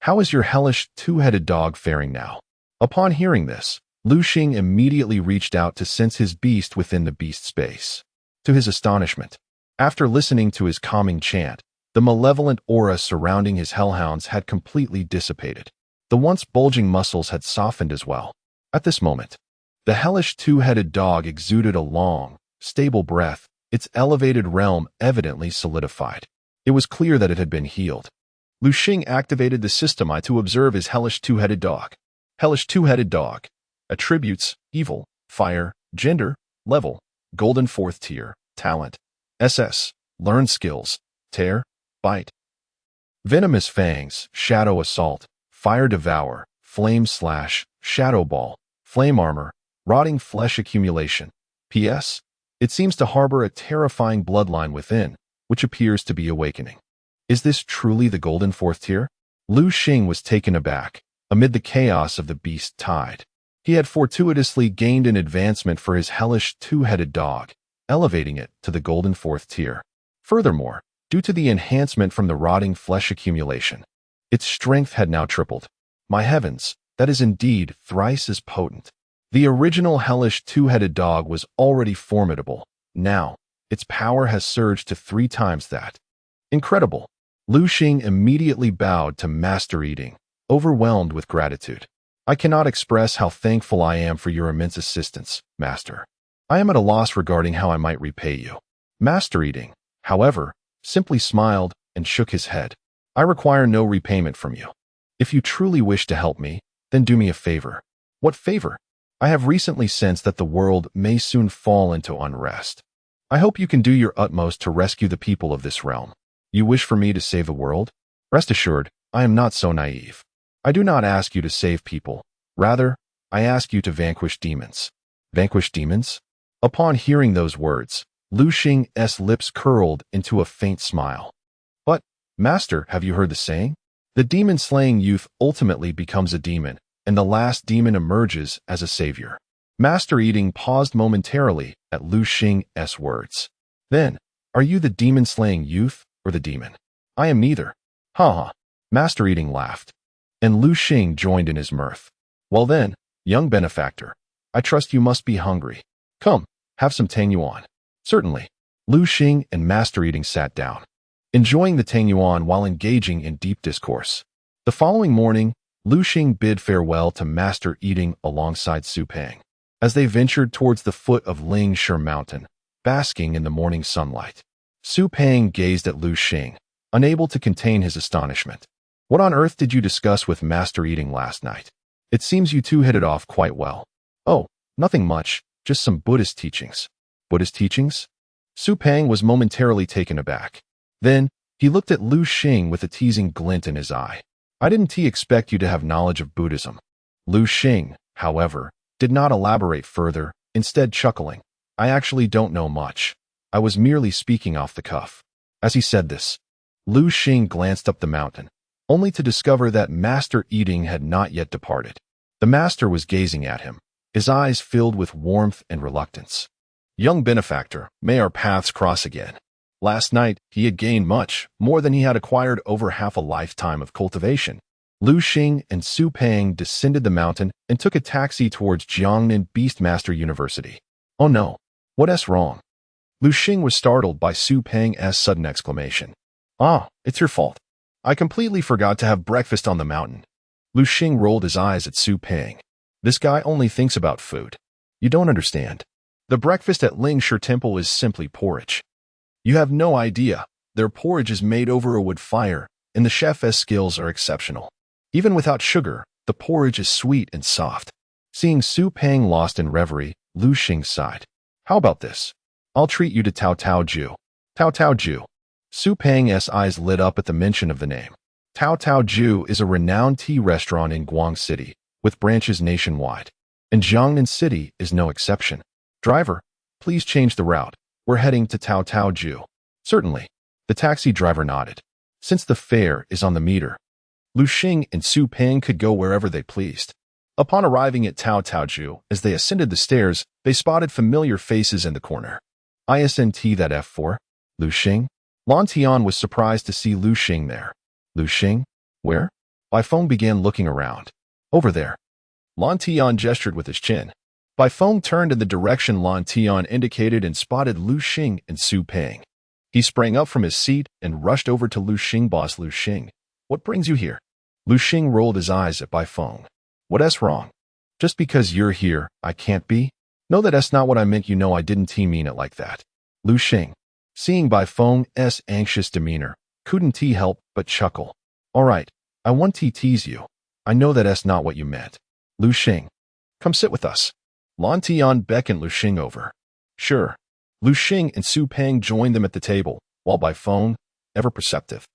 how is your hellish 2-headed dog faring now? Upon hearing this, Liu Xing immediately reached out to sense his beast within the beast space. To his astonishment, after listening to his calming chant, the malevolent aura surrounding his hellhounds had completely dissipated. The once bulging muscles had softened as well. At this moment, the hellish 2-headed dog exuded a long, stable breath, its elevated realm evidently solidified. It was clear that it had been healed. Liu Xing activated the system to observe his hellish 2-headed dog. Hellish 2-headed dog. Attributes: evil, fire, gender, level, golden 4th tier, talent, SS, learned skills, tear, bite, venomous fangs, shadow assault, fire devour, flame slash, shadow ball, flame armor, rotting flesh accumulation. PS. It seems to harbor a terrifying bloodline within, which appears to be awakening. Is this truly the golden 4th tier? Liu Xing was taken aback, amid the chaos of the beast tide. He had fortuitously gained an advancement for his hellish 2-headed dog, elevating it to the golden 4th tier. Furthermore, due to the enhancement from the rotting flesh accumulation, its strength had now tripled. My heavens, that is indeed thrice as potent. The original hellish 2-headed dog was already formidable. Now, its power has surged to 3 times that. Incredible. Liu Xing immediately bowed to Master Eating, overwhelmed with gratitude. I cannot express how thankful I am for your immense assistance, Master. I am at a loss regarding how I might repay you. Master Eating, however, simply smiled and shook his head. I require no repayment from you. If you truly wish to help me, then do me a favor. What favor? I have recently sensed that the world may soon fall into unrest. I hope you can do your utmost to rescue the people of this realm. You wish for me to save the world? Rest assured, I am not so naive. I do not ask you to save people. Rather, I ask you to vanquish demons. Vanquish demons? Upon hearing those words, Liu Xing's lips curled into a faint smile. But, Master, have you heard the saying? The demon-slaying youth ultimately becomes a demon, and the last demon emerges as a savior. Master Eating paused momentarily at Liu Xing's words. Then, are you the demon-slaying youth or the demon? I am neither. Ha ha. Master Eating laughed, and Liu Xing joined in his mirth. Well then, young benefactor, I trust you must be hungry. Come, have some tang yuan. Certainly. Liu Xing and Master Eating sat down, enjoying the tang yuan while engaging in deep discourse. The following morning, Liu Xing bid farewell to Master Eating alongside Su Peng, as they ventured towards the foot of Lingshe Mountain, basking in the morning sunlight. Su Peng gazed at Liu Xing, unable to contain his astonishment. What on earth did you discuss with Master Eating last night? It seems you two hit it off quite well. Oh, nothing much, just some Buddhist teachings. Buddhist teachings? Su Peng was momentarily taken aback. Then, he looked at Liu Xing with a teasing glint in his eye. I didn't expect you to have knowledge of Buddhism. Liu Xing, however, did not elaborate further, instead chuckling. I actually don't know much. I was merely speaking off the cuff. As he said this, Liu Xing glanced up the mountain, only to discover that Master Eating had not yet departed. The master was gazing at him, his eyes filled with warmth and reluctance. Young benefactor, may our paths cross again. Last night, he had gained much, more than he had acquired over half a lifetime of cultivation. Liu Xing and Su Peng descended the mountain and took a taxi towards Jiangnan Beastmaster University. Oh no, what's wrong? Liu Xing was startled by Su Peng's sudden exclamation. Ah, it's your fault. I completely forgot to have breakfast on the mountain. Liu Xing rolled his eyes at Su Peng. This guy only thinks about food. You don't understand. The breakfast at Lingshe Temple is simply porridge. You have no idea. Their porridge is made over a wood fire, and the chef's skills are exceptional. Even without sugar, the porridge is sweet and soft. Seeing Su Peng lost in reverie, Liu Xing sighed. How about this? I'll treat you to Tao Tao Ju. Tao Tao Ju. Su Peng's eyes lit up at the mention of the name. Tao Tao Ju is a renowned tea restaurant in Guang City, with branches nationwide. And Jiangnan City is no exception. Driver, please change the route. We're heading to Tao Tao Ju. Certainly. The taxi driver nodded. Since the fare is on the meter, Liu Xing and Su Peng could go wherever they pleased. Upon arriving at Tao Tao Ju, as they ascended the stairs, they spotted familiar faces in the corner. Isn't that F4? Liu Xing? Lan Tian was surprised to see Liu Xing there. Liu Xing? Where? Bai Feng began looking around. Over there. Lan Tian gestured with his chin. Bai Feng turned in the direction Lan Tian indicated and spotted Liu Xing and Su Peng. He sprang up from his seat and rushed over to Liu Xing. Boss Liu Xing, what brings you here? Liu Xing rolled his eyes at Bai Feng. What's wrong? Just because you're here, I can't be? No, that's not what I meant. You know I didn't mean it like that. Liu Xing, seeing Bai Feng's anxious demeanor, couldn't help but chuckle. All right, I want to tease you. I know that's not what you meant. Liu Xing, come sit with us. Lan Tian beckoned Liu Xing over. Sure. Liu Xing and Su Peng joined them at the table, while Bai Feng, ever perceptive,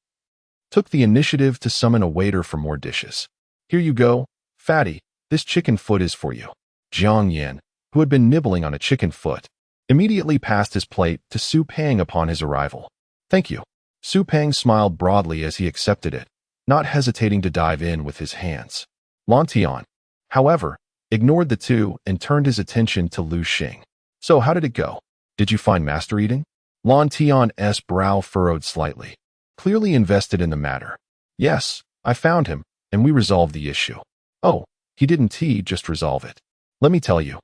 took the initiative to summon a waiter for more dishes. Here you go, fatty, this chicken foot is for you. Jiang Yan, who had been nibbling on a chicken foot, immediately passed his plate to Su Peng upon his arrival. Thank you. Su Peng smiled broadly as he accepted it, not hesitating to dive in with his hands. Lan Tian, however, ignored the two and turned his attention to Liu Xing. So how did it go? Did you find master eating? Lan Tian's brow furrowed slightly, clearly invested in the matter. Yes, I found him, and we resolved the issue. Oh, he didn't just resolve it. Let me tell you.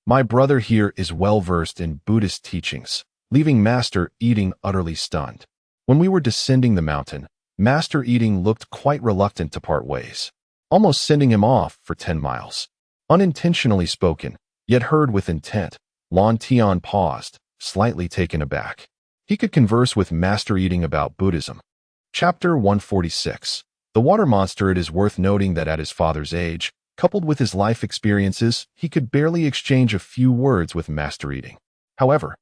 My brother here is well-versed in Buddhist teachings, leaving Master Eating utterly stunned. When we were descending the mountain, Master Eating looked quite reluctant to part ways, almost sending him off for 10 miles. Unintentionally spoken, yet heard with intent, Lan Tian paused, slightly taken aback. He could converse with Master Eating about Buddhism. Chapter 146. The water monster. It is worth noting that at his father's age, coupled with his life experiences, he could barely exchange a few words with Master Eating. However,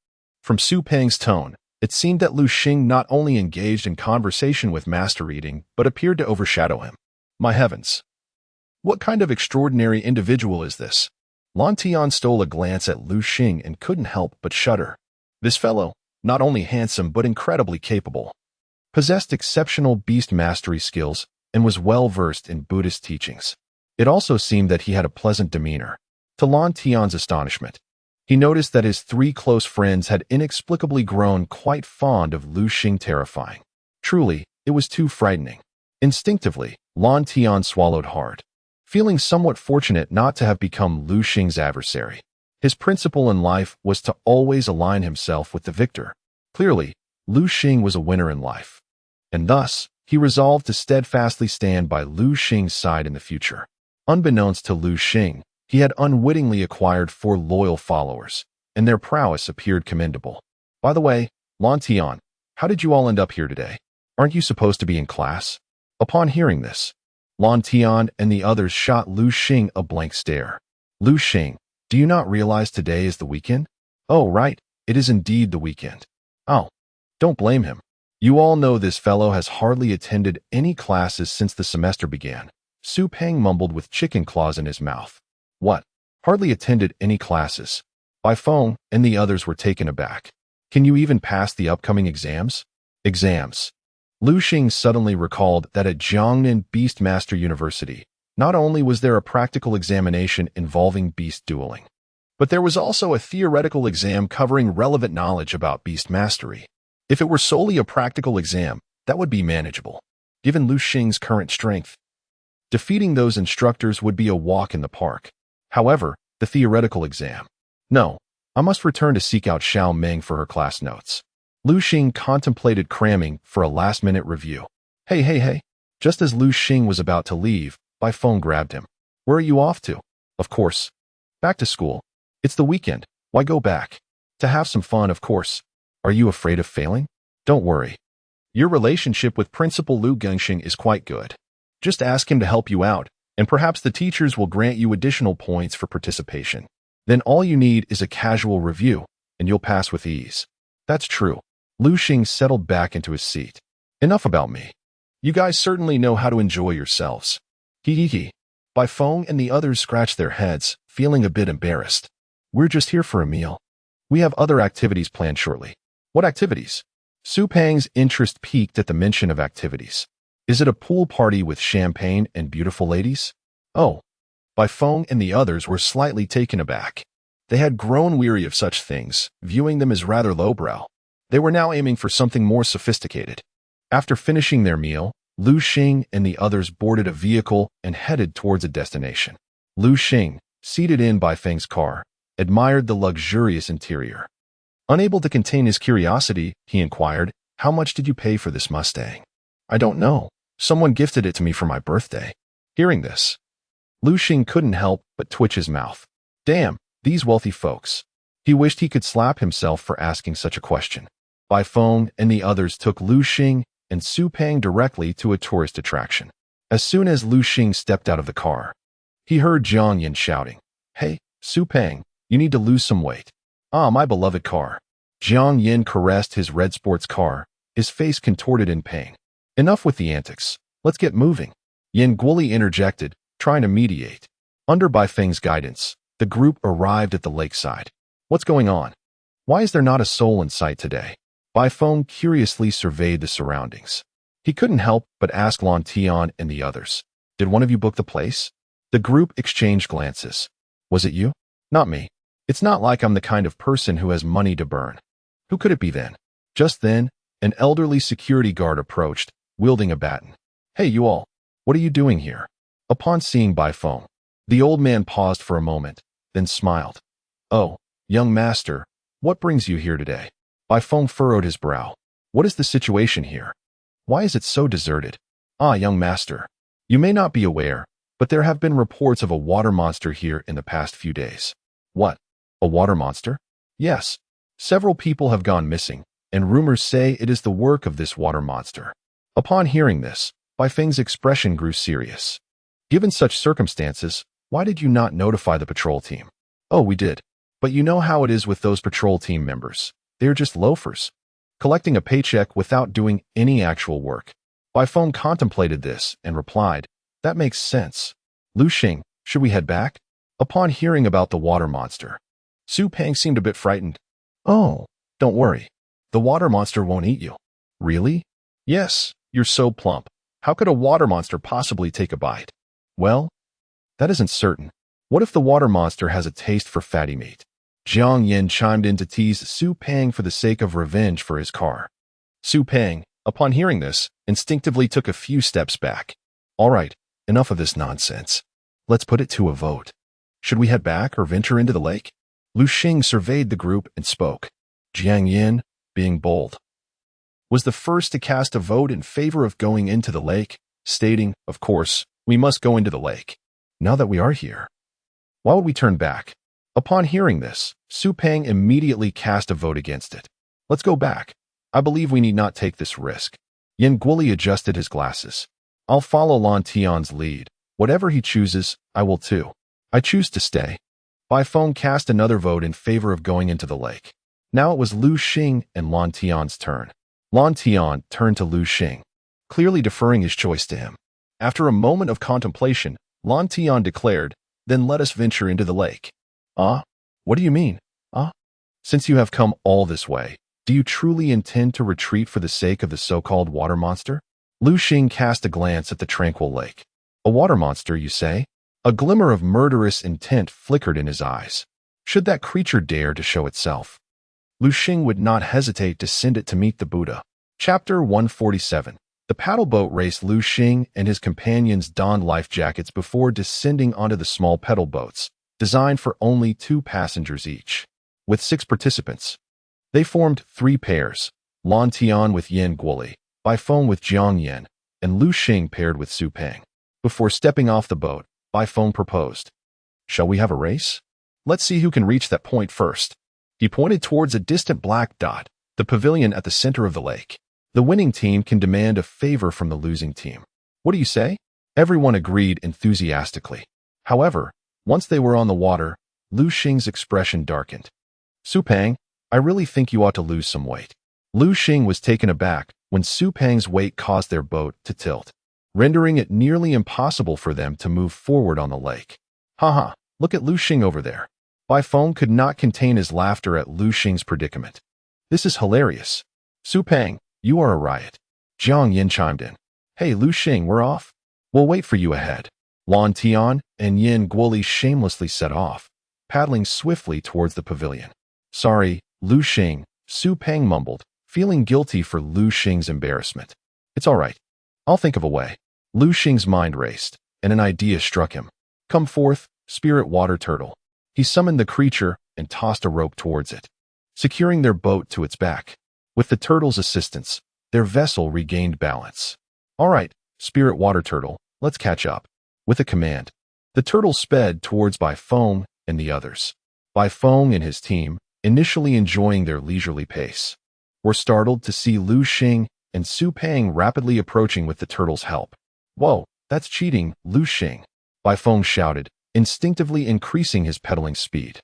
from Su Peng's tone, it seemed that Liu Xing not only engaged in conversation with Master Eating, but appeared to overshadow him. My heavens! What kind of extraordinary individual is this? Lan Tian stole a glance at Liu Xing and couldn't help but shudder. This fellow, not only handsome but incredibly capable, possessed exceptional beast mastery skills and was well-versed in Buddhist teachings. It also seemed that he had a pleasant demeanor. To Lan Tian's astonishment, he noticed that his 3 close friends had inexplicably grown quite fond of Liu Xing. Terrifying. Truly, it was too frightening. Instinctively, Lan Tian swallowed hard, feeling somewhat fortunate not to have become Liu Xing's adversary. His principle in life was to always align himself with the victor. Clearly, Liu Xing was a winner in life, and thus, he resolved to steadfastly stand by Liu Xing's side in the future. Unbeknownst to Liu Xing, he had unwittingly acquired 4 loyal followers, and their prowess appeared commendable. By the way, Lan Tian, how did you all end up here today? Aren't you supposed to be in class? Upon hearing this, Lan Tian and the others shot Liu Xing a blank stare. Liu Xing, do you not realize today is the weekend? Oh, right, it is indeed the weekend. Oh, don't blame him. You all know this fellow has hardly attended any classes since the semester began. Su Peng mumbled with chicken claws in his mouth. What? Hardly attended any classes? Bai Feng and the others were taken aback. Can you even pass the upcoming exams? Exams. Liu Xing suddenly recalled that at Jiangnan Beastmaster University, not only was there a practical examination involving beast dueling, but there was also a theoretical exam covering relevant knowledge about beast mastery. If it were solely a practical exam, that would be manageable. Given Liu Xing's current strength, defeating those instructors would be a walk in the park. However, the theoretical exam. No, I must return to seek out Xiao Meng for her class notes. Liu Xing contemplated cramming for a last-minute review. Hey. Just as Liu Xing was about to leave, Bai Feng grabbed him. Where are you off to? Of course. Back to school. It's the weekend. Why go back? To have some fun, of course. Are you afraid of failing? Don't worry. Your relationship with Principal Liu Xing is quite good. Just ask him to help you out, and perhaps the teachers will grant you additional points for participation. Then all you need is a casual review, and you'll pass with ease. That's true. Liu Xing settled back into his seat. Enough about me. You guys certainly know how to enjoy yourselves. Hee hee hee. Bai Feng and the others scratched their heads, feeling a bit embarrassed. We're just here for a meal. We have other activities planned shortly. What activities? Su Peng's interest peaked at the mention of activities. Is it a pool party with champagne and beautiful ladies? Oh. Bai Feng and the others were slightly taken aback. They had grown weary of such things, viewing them as rather lowbrow. They were now aiming for something more sophisticated. After finishing their meal, Liu Xing and the others boarded a vehicle and headed towards a destination. Liu Xing, seated in Bai Feng's car, admired the luxurious interior. Unable to contain his curiosity, he inquired, "How much did you pay for this Mustang?" "I don't know. Someone gifted it to me for my birthday." Hearing this, Liu Xing couldn't help but twitch his mouth. Damn, these wealthy folks. He wished he could slap himself for asking such a question. Bai Feng and the others took Liu Xing and Su Peng directly to a tourist attraction. As soon as Liu Xing stepped out of the car, he heard Jiang Yin shouting, "Hey, Su Peng, you need to lose some weight." "Ah, my beloved car." Jiang Yin caressed his red sports car, his face contorted in pain. "Enough with the antics. Let's get moving." Yin Guoli interjected, trying to mediate. Under Bai Feng's guidance, the group arrived at the lakeside. What's going on? Why is there not a soul in sight today? Bai Feng curiously surveyed the surroundings. He couldn't help but ask Lan Tian and the others, "Did one of you book the place?" The group exchanged glances. "Was it you?" "Not me. It's not like I'm the kind of person who has money to burn." "Who could it be then?" Just then, an elderly security guard approached, wielding a baton. "Hey, you all. What are you doing here?" Upon seeing Bai Feng, the old man paused for a moment, then smiled. "Oh, young master, what brings you here today?" Bai Feng furrowed his brow. "What is the situation here? Why is it so deserted?" "Ah, young master, you may not be aware, but there have been reports of a water monster here in the past few days." "What? A water monster?" "Yes. Several people have gone missing, and rumors say it is the work of this water monster." Upon hearing this, Bai Feng's expression grew serious. "Given such circumstances, why did you not notify the patrol team?" "Oh, we did. But you know how it is with those patrol team members. They're just loafers, collecting a paycheck without doing any actual work." Bai Feng contemplated this and replied, "That makes sense. Liu Xing, should we head back?" Upon hearing about the water monster, Su Peng seemed a bit frightened. "Oh, don't worry. The water monster won't eat you." "Really?" "Yes, you're so plump. How could a water monster possibly take a bite?" "Well, that isn't certain. What if the water monster has a taste for fatty meat?" Jiang Yin chimed in to tease Su Peng for the sake of revenge for his car. Su Peng, upon hearing this, instinctively took a few steps back. "All right, enough of this nonsense. Let's put it to a vote. Should we head back or venture into the lake?" Liu Xing surveyed the group and spoke. Jiang Yin, being bold, was the first to cast a vote in favor of going into the lake, stating, "Of course, we must go into the lake. Now that we are here, why would we turn back?" Upon hearing this, Su Peng immediately cast a vote against it. "Let's go back. I believe we need not take this risk." Yin Guoli adjusted his glasses. "I'll follow Lan Tian's lead. Whatever he chooses, I will too. I choose to stay." Bai Feng cast another vote in favor of going into the lake. Now it was Liu Xing and Lan Tian's turn. Lan Tian turned to Liu Xing, clearly deferring his choice to him. After a moment of contemplation, Lan Tian declared, "Then let us venture into the lake." "Ah? What do you mean? Ah? Since you have come all this way, do you truly intend to retreat for the sake of the so-called water monster?" Liu Xing cast a glance at the tranquil lake. "A water monster, you say?" A glimmer of murderous intent flickered in his eyes. Should that creature dare to show itself, Liu Xing would not hesitate to send it to meet the Buddha. Chapter 147. The paddle boat race. Liu Xing and his companions donned life jackets before descending onto the small pedal boats, designed for only 2 passengers each. With 6 participants, they formed 3 pairs, Lan Tian with Yin Guoli, Bai Feng with Jiang Yin, and Liu Xing paired with Su Peng. Before stepping off the boat, Bai Feng proposed, "Shall we have a race? Let's see who can reach that point first." He pointed towards a distant black dot, the pavilion at the center of the lake. The winning team can demand a favor from the losing team. What do you say? Everyone agreed enthusiastically. However, once they were on the water, Liu Xing's expression darkened. Su Peng, I really think you ought to lose some weight. Liu Xing was taken aback when Su Peng's weight caused their boat to tilt, rendering it nearly impossible for them to move forward on the lake. Haha, look at Liu Xing over there. Bai Feng could not contain his laughter at Liu Xing's predicament. This is hilarious. Su Peng, you are a riot. Jiang Yin chimed in. Hey Liu Xing, we're off. We'll wait for you ahead. Lan Tian and Yin Guoli shamelessly set off, paddling swiftly towards the pavilion. Sorry, Liu Xing, Su Peng mumbled, feeling guilty for Liu Xing's embarrassment. It's all right. I'll think of a way. Liu Xing's mind raced, and an idea struck him. Come forth, spirit water turtle. He summoned the creature and tossed a rope towards it, securing their boat to its back. With the turtle's assistance, their vessel regained balance. All right, spirit water turtle, let's catch up. With a command, the turtle sped towards Bai Feng and the others. Bai Feng and his team, initially enjoying their leisurely pace, were startled to see Liu Xing and Su Peng rapidly approaching with the turtle's help. Whoa, that's cheating, Liu Xing, Bai Feng shouted, instinctively increasing his pedaling speed.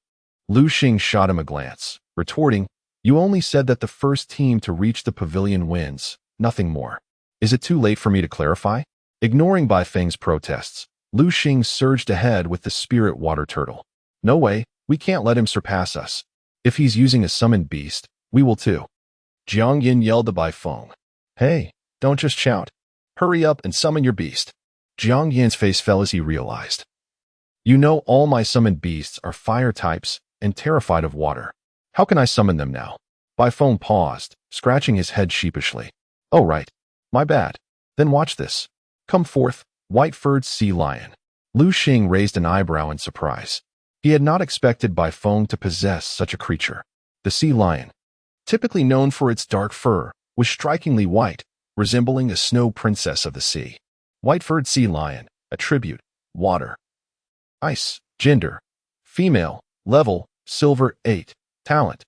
Liu Xing shot him a glance, retorting, You only said that the first team to reach the pavilion wins, nothing more. Is it too late for me to clarify? Ignoring Bai Feng's protests, Liu Xing surged ahead with the spirit water turtle. No way, we can't let him surpass us. If he's using a summoned beast, we will too. Jiang Yin yelled to Bai Feng. Hey, don't just shout. Hurry up and summon your beast. Jiang Yin's face fell as he realized. You know all my summoned beasts are fire types and terrified of water. How can I summon them now? Bai Feng paused, scratching his head sheepishly. Oh right, my bad. Then watch this. Come forth, white-furred sea lion. Liu Xing raised an eyebrow in surprise. He had not expected Bai Feng to possess such a creature. The sea lion, typically known for its dark fur, was strikingly white, resembling a snow princess of the sea. White-furred sea lion, attribute, water. Ice, gender, female, level, silver 8, talent,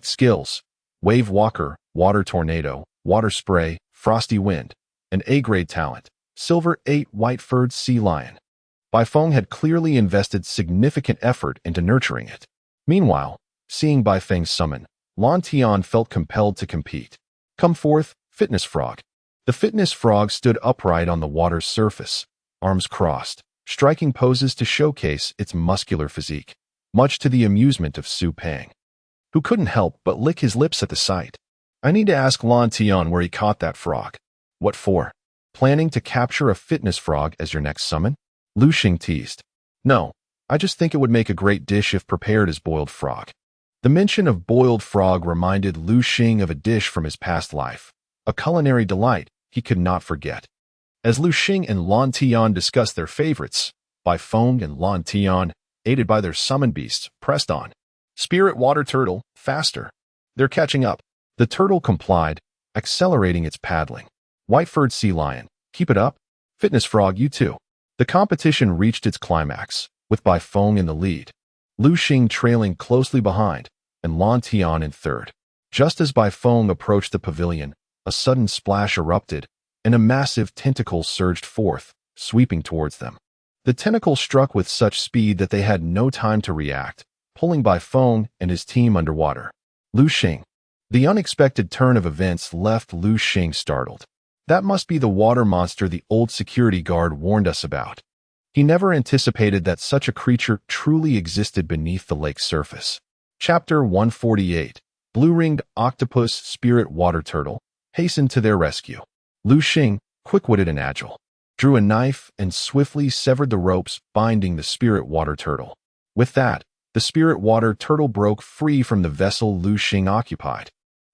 skills, wave walker, water tornado, water spray, frosty wind, and A-grade talent, silver 8 white-furred sea lion. Bai Feng had clearly invested significant effort into nurturing it. Meanwhile, seeing Bai Feng's summon, Lan Tian felt compelled to compete. Come forth, fitness frog. The fitness frog stood upright on the water's surface, arms crossed, striking poses to showcase its muscular physique, much to the amusement of Su Peng, who couldn't help but lick his lips at the sight. I need to ask Lan Tian where he caught that frog. What for? Planning to capture a fitness frog as your next summon? Liu Xing teased. No, I just think it would make a great dish if prepared as boiled frog. The mention of boiled frog reminded Liu Xing of a dish from his past life, a culinary delight he could not forget. As Liu Xing and Lan Tian discussed their favorites, Bai Feng and Lan Tian, aided by their summon beasts, pressed on. Spirit water turtle, faster. They're catching up. The turtle complied, accelerating its paddling. White-furred sea lion, keep it up. Fitness frog, you too. The competition reached its climax, with Bai Feng in the lead, Liu Xing trailing closely behind, and Lan Tian in third. Just as Bai Feng approached the pavilion, a sudden splash erupted, and a massive tentacle surged forth, sweeping towards them. The tentacle struck with such speed that they had no time to react, pulling Bai Feng and his team underwater. Liu Xing. The unexpected turn of events left Liu Xing startled. That must be the water monster the old security guard warned us about. He never anticipated that such a creature truly existed beneath the lake's surface. Chapter 148. Blue-ringed octopus spirit water turtle hastened to their rescue. Liu Xing, quick-witted and agile, drew a knife and swiftly severed the ropes binding the spirit water turtle. With that, the spirit water turtle broke free from the vessel Liu Xing occupied,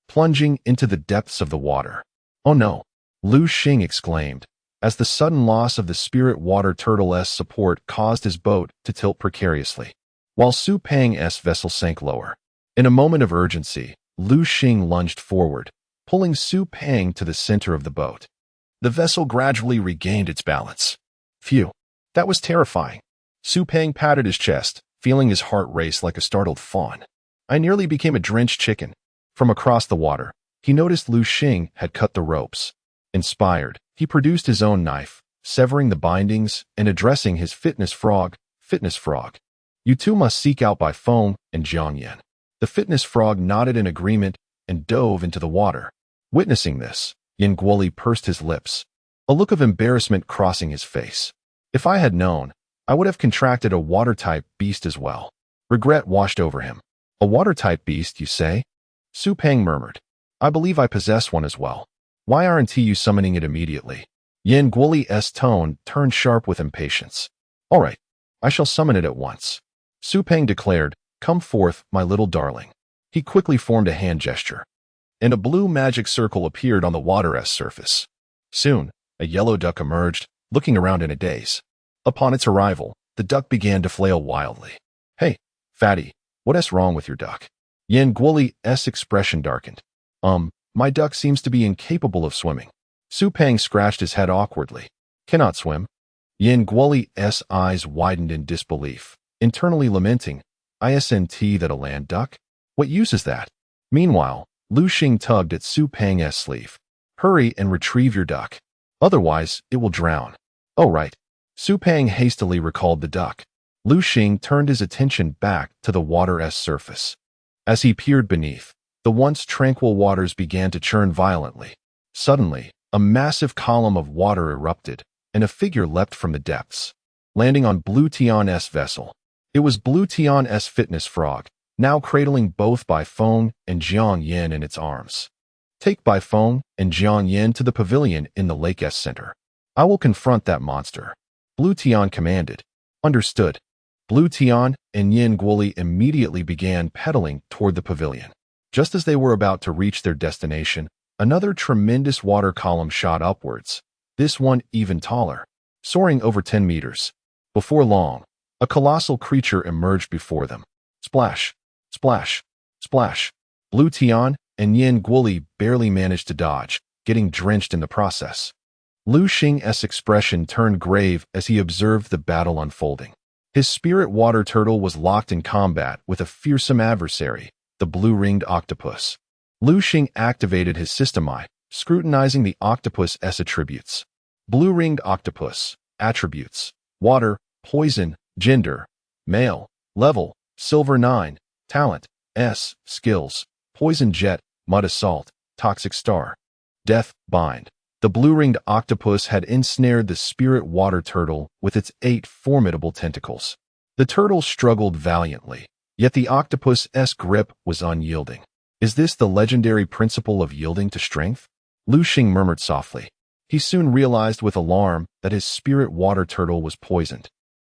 plunging into the depths of the water. Oh no! Liu Xing exclaimed, as the sudden loss of the spirit water turtle's support caused his boat to tilt precariously, while Su Peng's vessel sank lower. In a moment of urgency, Liu Xing lunged forward, pulling Su Peng to the center of the boat. The vessel gradually regained its balance. Phew, that was terrifying. Su Peng patted his chest, feeling his heart race like a startled fawn. I nearly became a drenched chicken. From across the water, he noticed Liu Xing had cut the ropes. Inspired, he produced his own knife, severing the bindings and addressing his fitness frog. You two must seek out by Feng and Jiang Yan. The fitness frog nodded in agreement and dove into the water. Witnessing this, Yin Guoli pursed his lips, a look of embarrassment crossing his face. If I had known, I would have contracted a water-type beast as well. Regret washed over him. A water-type beast, you say? Su Peng murmured. I believe I possess one as well. Why aren't you summoning it immediately? Yin Guoli's tone turned sharp with impatience. All right, I shall summon it at once. Su Peng declared, come forth, my little darling. He quickly formed a hand gesture, and a blue magic circle appeared on the water's surface. Soon, a yellow duck emerged, looking around in a daze. Upon its arrival, the duck began to flail wildly. Hey, fatty, what's wrong with your duck? Yin Guoli's expression darkened. My duck seems to be incapable of swimming. Su Peng scratched his head awkwardly. Cannot swim? Yin Guoli's eyes widened in disbelief, internally lamenting, Isn't that a land duck? What use is that? Meanwhile, Liu Xing tugged at Su Peng's sleeve. Hurry and retrieve your duck. Otherwise, it will drown. Oh, right. Su Peng hastily recalled the duck. Liu Xing turned his attention back to the water's surface. As he peered beneath, the once tranquil waters began to churn violently. Suddenly, a massive column of water erupted, and a figure leapt from the depths, landing on Blue Tian's vessel. It was Blue Tian's fitness frog, now cradling both Bai Feng and Jiang Yan in its arms. Take Bai Feng and Jiang Yan to the pavilion in the lake's center. I will confront that monster. Blue Tian commanded. Understood. Blue Tian and Yin Guoli immediately began pedaling toward the pavilion. Just as they were about to reach their destination, another tremendous water column shot upwards, this one even taller, soaring over 10 meters. Before long, a colossal creature emerged before them. Splash, splash, splash. Blue Tian and Yin Guoli barely managed to dodge, getting drenched in the process. Liu Xing's expression turned grave as he observed the battle unfolding. His spirit water turtle was locked in combat with a fearsome adversary, the blue-ringed octopus. Liu Xing activated his system eye, scrutinizing the octopus's attributes. Blue-ringed octopus, attributes, water, poison, gender, male, level, silver 9, talent, S, skills, poison jet, mud assault, toxic star, death, bind. The blue-ringed octopus had ensnared the spirit water turtle with its 8 formidable tentacles. The turtle struggled valiantly, yet the octopus's grip was unyielding. Is this the legendary principle of yielding to strength? Liu Xing murmured softly. He soon realized with alarm that his spirit water turtle was poisoned.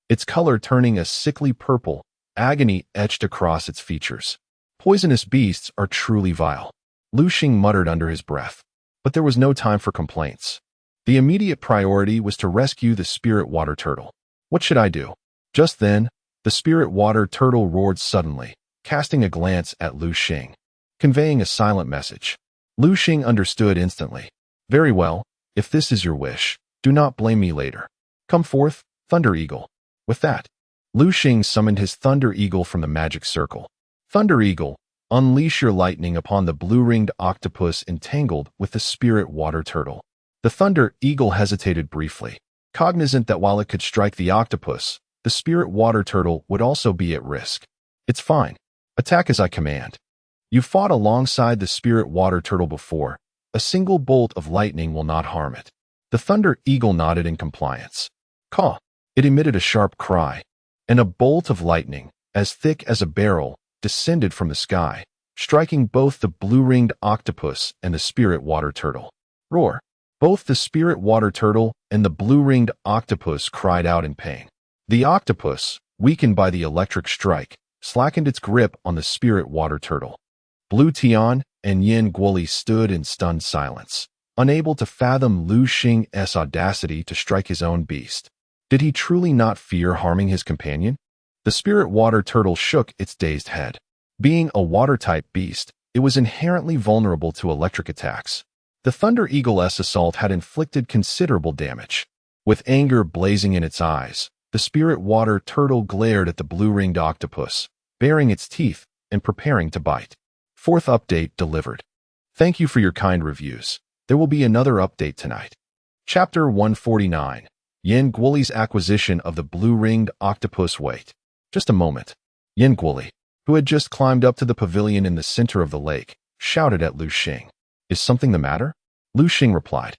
Its color turning a sickly purple, agony etched across its features. Poisonous beasts are truly vile. Liu Xing muttered under his breath. But there was no time for complaints. The immediate priority was to rescue the spirit water turtle. What should I do? Just then, the spirit water turtle roared suddenly, casting a glance at Liu Xing, conveying a silent message. Liu Xing understood instantly. Very well, if this is your wish, do not blame me later. Come forth, Thunder Eagle. With that, Liu Xing summoned his Thunder Eagle from the magic circle. Thunder Eagle, unleash your lightning upon the blue-ringed octopus entangled with the spirit water turtle. The Thunder Eagle hesitated briefly, cognizant that while it could strike the octopus, the spirit water turtle would also be at risk. It's fine. Attack as I command. You fought alongside the spirit water turtle before. A single bolt of lightning will not harm it. The Thunder Eagle nodded in compliance. Caw! It emitted a sharp cry, and a bolt of lightning, as thick as a barrel, descended from the sky, striking both the blue-ringed octopus and the spirit water turtle. Roar! Both the spirit water turtle and the blue-ringed octopus cried out in pain. The octopus, weakened by the electric strike, slackened its grip on the spirit water turtle. Blue Tian and Yin Guoli stood in stunned silence, unable to fathom Liu Xing's audacity to strike his own beast. Did he truly not fear harming his companion? The spirit water turtle shook its dazed head. Being a water-type beast, it was inherently vulnerable to electric attacks. The Thunder Eagle's assault had inflicted considerable damage. With anger blazing in its eyes, the spirit water turtle glared at the blue-ringed octopus, baring its teeth and preparing to bite. Fourth update delivered. Thank you for your kind reviews. There will be another update tonight. Chapter 149. Yin Guoli's acquisition of the blue-ringed octopus. Wait. Just a moment. Yin Guoli, who had just climbed up to the pavilion in the center of the lake, shouted at Liu Xing. Is something the matter? Liu Xing replied.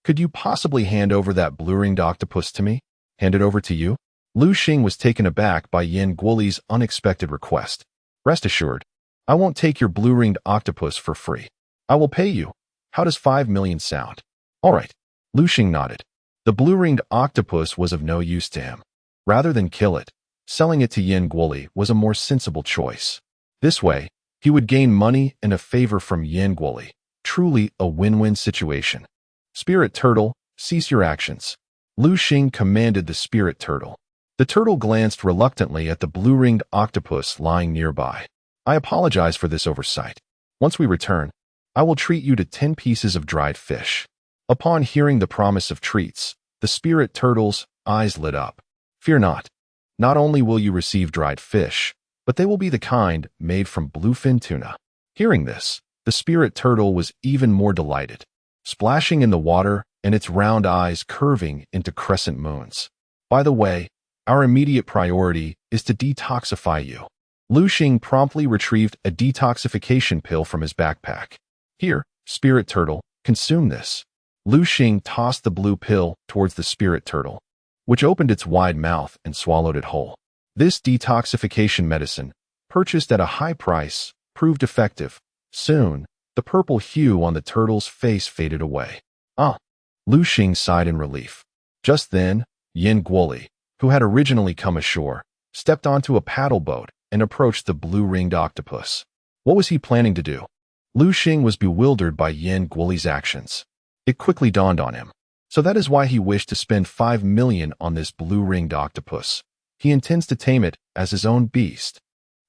Could you possibly hand over that blue-ringed octopus to me? Hand it over to you? Liu Xing was taken aback by Yin Guoli's unexpected request. Rest assured, I won't take your blue-ringed octopus for free. I will pay you. How does 5 million sound? All right. Liu Xing nodded. The blue-ringed octopus was of no use to him. Rather than kill it, selling it to Yin Guoli was a more sensible choice. This way, he would gain money and a favor from Yin Guoli. Truly a win-win situation. Spirit Turtle, cease your actions. Liu Xing commanded the Spirit Turtle. The turtle glanced reluctantly at the blue-ringed octopus lying nearby. I apologize for this oversight. Once we return, I will treat you to 10 pieces of dried fish. Upon hearing the promise of treats, the Spirit Turtle's eyes lit up. Fear not. Not only will you receive dried fish, but they will be the kind made from bluefin tuna. Hearing this, the Spirit Turtle was even more delighted, splashing in the water and its round eyes curving into crescent moons. By the way, our immediate priority is to detoxify you. Liu Xing promptly retrieved a detoxification pill from his backpack. Here, Spirit Turtle, consume this. Liu Xing tossed the blue pill towards the Spirit Turtle, which opened its wide mouth and swallowed it whole. This detoxification medicine, purchased at a high price, proved effective. Soon, the purple hue on the turtle's face faded away. Ah! Liu Xing sighed in relief. Just then, Yin Guoli, who had originally come ashore, stepped onto a paddle boat and approached the blue-ringed octopus. What was he planning to do? Liu Xing was bewildered by Yin Guoli's actions. It quickly dawned on him. So that is why he wished to spend 5 million on this blue-ringed octopus. He intends to tame it as his own beast.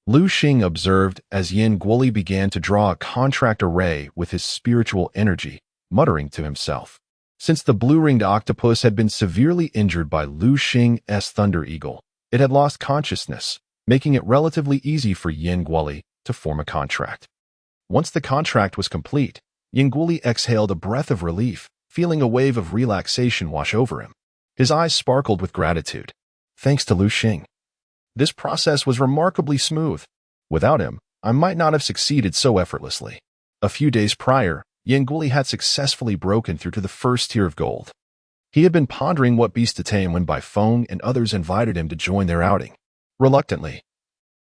Liu Xing observed as Yin Guoli began to draw a contract array with his spiritual energy, muttering to himself. Since the blue-ringed octopus had been severely injured by Liu Xing's Thunder Eagle, it had lost consciousness, making it relatively easy for Yin Guoli to form a contract. Once the contract was complete, Yin Guoli exhaled a breath of relief, feeling a wave of relaxation wash over him. His eyes sparkled with gratitude. Thanks to Liu Xing. This process was remarkably smooth. Without him, I might not have succeeded so effortlessly. A few days prior, Yin Guoli had successfully broken through to the first tier of gold. He had been pondering what beast to tame when Bai Feng and others invited him to join their outing. Reluctantly,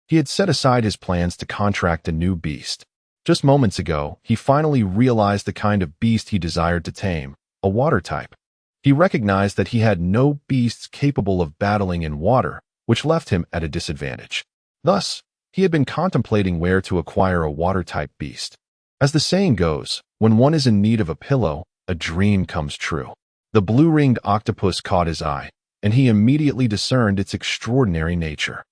he had set aside his plans to contract a new beast. Just moments ago, he finally realized the kind of beast he desired to tame, a water type. He recognized that he had no beasts capable of battling in water, which left him at a disadvantage. Thus, he had been contemplating where to acquire a water-type beast. As the saying goes, when one is in need of a pillow, a dream comes true. The blue-ringed octopus caught his eye, and he immediately discerned its extraordinary nature.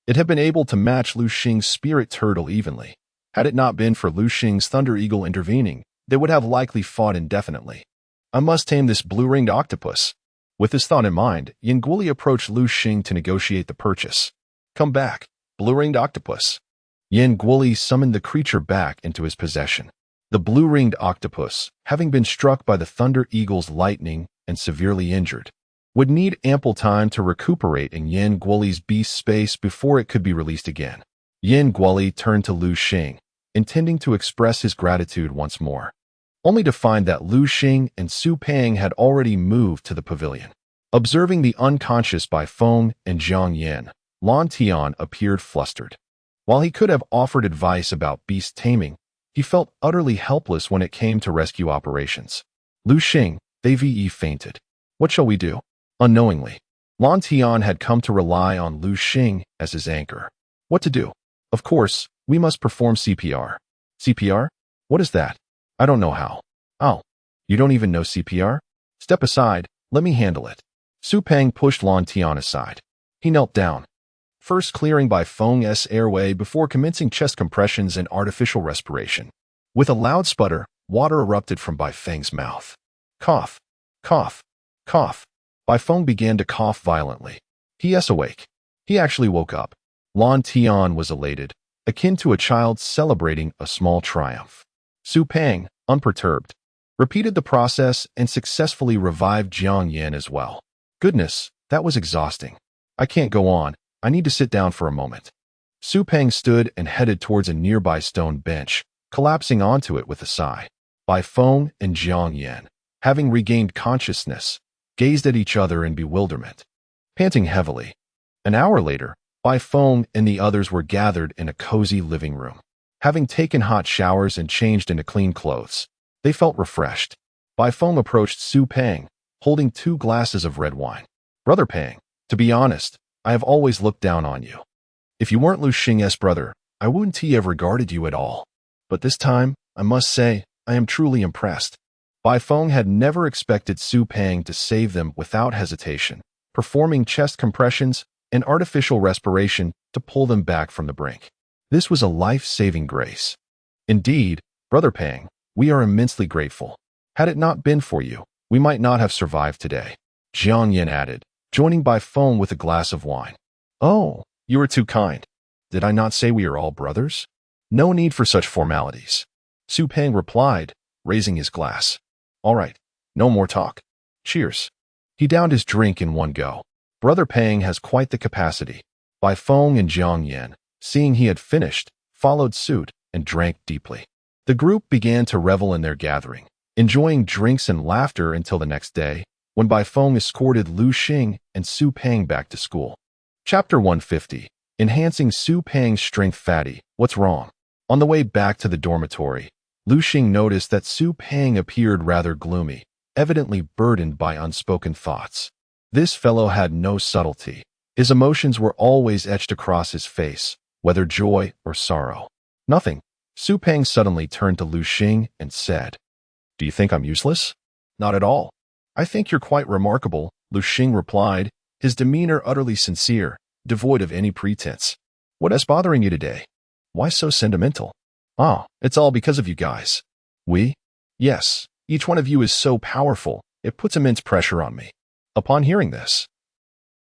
It had been able to match Liu Xing's Spirit Turtle evenly. Had it not been for Liu Xing's Thunder Eagle intervening, they would have likely fought indefinitely. I must tame this blue-ringed octopus. With this thought in mind, Yin Guoli approached Liu Xing to negotiate the purchase. Come back, blue-ringed octopus. Yin Guoli summoned the creature back into his possession. The blue-ringed octopus, having been struck by the Thunder Eagle's lightning and severely injured, would need ample time to recuperate in Yin Guoli's beast space before it could be released again. Yin Guoli turned to Liu Xing, intending to express his gratitude once more, only to find that Liu Xing and Su Pang had already moved to the pavilion. Observing the unconscious Bai Feng and Jiang Yin, Lan Tian appeared flustered. While he could have offered advice about beast taming, he felt utterly helpless when it came to rescue operations. Liu Xing, they fainted. What shall we do? Unknowingly, Lan Tian had come to rely on Liu Xing as his anchor. What to do? Of course, we must perform CPR. CPR? What is that? I don't know how. Oh, you don't even know CPR? Step aside, let me handle it. Su Pang pushed Lan Tian aside. He knelt down, first clearing Bai Feng's airway before commencing chest compressions and artificial respiration. With a loud sputter, water erupted from Bai Feng's mouth. Cough, cough, cough. Bai Feng began to cough violently. He is awake. He actually woke up. Lan Tian was elated, akin to a child celebrating a small triumph. Su Peng, unperturbed, repeated the process and successfully revived Jiang Yan as well. Goodness, that was exhausting. I can't go on. I need to sit down for a moment. Su Peng stood and headed towards a nearby stone bench, collapsing onto it with a sigh. Bai Feng and Jiang Yan, having regained consciousness, gazed at each other in bewilderment. Panting heavily. An hour later, Bai Feng and the others were gathered in a cozy living room. Having taken hot showers and changed into clean clothes, they felt refreshed. Bai Feng approached Su Peng, holding 2 glasses of red wine. Brother Peng, to be honest, I have always looked down on you. If you weren't Liu Xing's brother, I wouldn't have regarded you at all. But this time, I must say, I am truly impressed. Bai Feng had never expected Su Peng to save them without hesitation, performing chest compressions and artificial respiration to pull them back from the brink. This was a life-saving grace. Indeed, Brother Peng, we are immensely grateful. Had it not been for you, we might not have survived today. Jiang Yan added, joining Bai Feng with a glass of wine. Oh, you are too kind. Did I not say we are all brothers? No need for such formalities. Su Peng replied, raising his glass. All right, no more talk. Cheers. He downed his drink in one go. Brother Peng has quite the capacity. Bai Feng and Jiang Yan, seeing he had finished, followed suit and drank deeply. The group began to revel in their gathering, enjoying drinks and laughter until the next day, when Bai Feng escorted Liu Xing and Su Peng back to school. Chapter 150. Enhancing Su Peng's strength. Fatty, what's wrong? On the way back to the dormitory, Liu Xing noticed that Su Peng appeared rather gloomy, evidently burdened by unspoken thoughts. This fellow had no subtlety. His emotions were always etched across his face, whether joy or sorrow. Nothing. Su Peng suddenly turned to Liu Xing and said, Do you think I'm useless? Not at all. I think you're quite remarkable, Liu Xing replied, his demeanor utterly sincere, devoid of any pretense. What is bothering you today? Why so sentimental? Ah, it's all because of you guys. We? Yes, each one of you is so powerful, it puts immense pressure on me. Upon hearing this,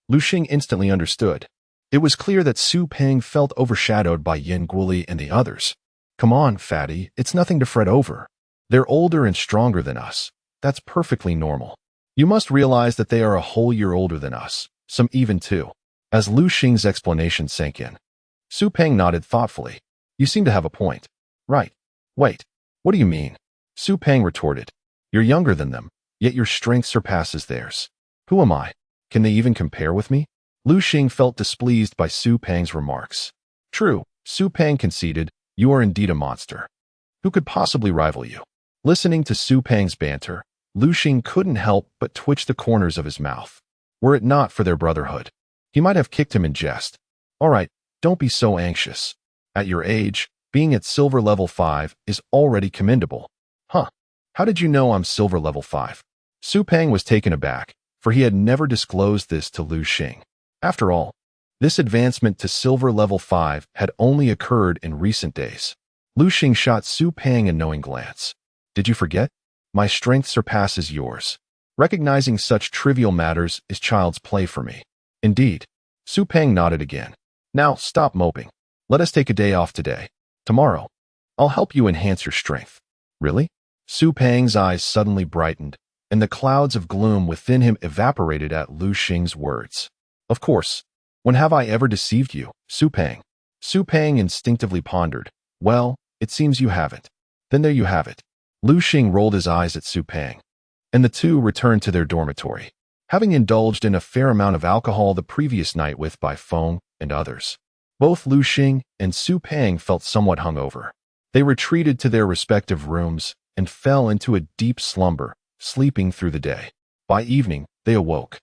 Liu Xing instantly understood. It was clear that Su Peng felt overshadowed by Yin Guoli and the others. Come on, fatty, it's nothing to fret over. They're older and stronger than us. That's perfectly normal. You must realize that they are a whole year older than us, some even 2. As Liu Xing's explanation sank in, Su Peng nodded thoughtfully. You seem to have a point. Right. Wait, what do you mean? Su Peng retorted. You're younger than them, yet your strength surpasses theirs. Who am I? Can they even compare with me? Liu Xing felt displeased by Su Peng's remarks. True, Su Peng conceded, you are indeed a monster. Who could possibly rival you? Listening to Su Peng's banter, Liu Xing couldn't help but twitch the corners of his mouth. Were it not for their brotherhood, he might have kicked him in jest. All right, don't be so anxious. At your age, being at silver level 5 is already commendable. Huh, how did you know I'm silver level 5? Su Peng was taken aback, for he had never disclosed this to Liu Xing. After all, this advancement to silver level 5 had only occurred in recent days. Liu Xing shot Su Peng a knowing glance. Did you forget? My strength surpasses yours. Recognizing such trivial matters is child's play for me. Indeed. Su Peng nodded again. Now, stop moping. Let us take a day off today. Tomorrow, I'll help you enhance your strength. Really? Su Peng's eyes suddenly brightened, and the clouds of gloom within him evaporated at Liu Xing's words. Of course. When have I ever deceived you, Su Peng? Su Peng instinctively pondered. Well, it seems you haven't. Then there you have it. Liu Xing rolled his eyes at Su Peng, and the two returned to their dormitory, having indulged in a fair amount of alcohol the previous night with Bai Feng and others. Both Liu Xing and Su Peng felt somewhat hungover. They retreated to their respective rooms and fell into a deep slumber, sleeping through the day. By evening, they awoke,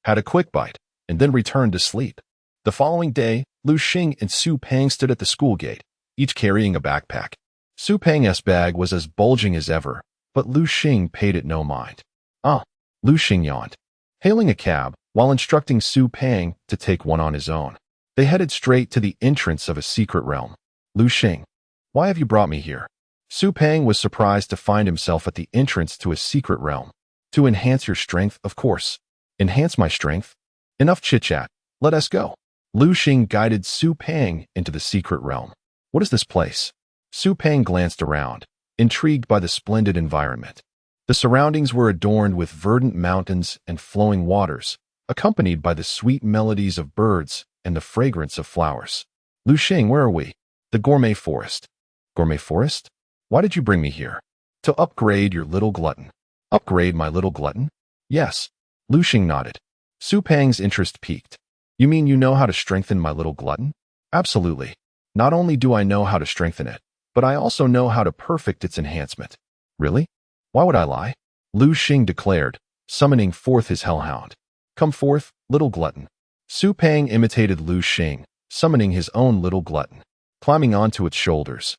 had a quick bite, and then returned to sleep. The following day, Liu Xing and Su Peng stood at the school gate, each carrying a backpack. Su Peng's bag was as bulging as ever, but Liu Xing paid it no mind. Ah, Liu Xing yawned, hailing a cab while instructing Su Peng to take one on his own. They headed straight to the entrance of a secret realm. Liu Xing, why have you brought me here? Su Peng was surprised to find himself at the entrance to a secret realm. To enhance your strength, of course. Enhance my strength? Enough chit-chat. Let us go. Liu Xing guided Su Peng into the secret realm. What is this place? Su Peng glanced around, intrigued by the splendid environment. The surroundings were adorned with verdant mountains and flowing waters, accompanied by the sweet melodies of birds and the fragrance of flowers. Liu Xing, where are we? The gourmet forest. Gourmet forest? Why did you bring me here? To upgrade your little glutton. Upgrade my little glutton? Yes. Liu Xing nodded. Su Peng's interest piqued. You mean you know how to strengthen my little glutton? Absolutely. Not only do I know how to strengthen it, but I also know how to perfect its enhancement. Really? Why would I lie? Liu Xing declared, summoning forth his hellhound. Come forth, little glutton. Su Peng imitated Liu Xing, summoning his own little glutton. Climbing onto its shoulders,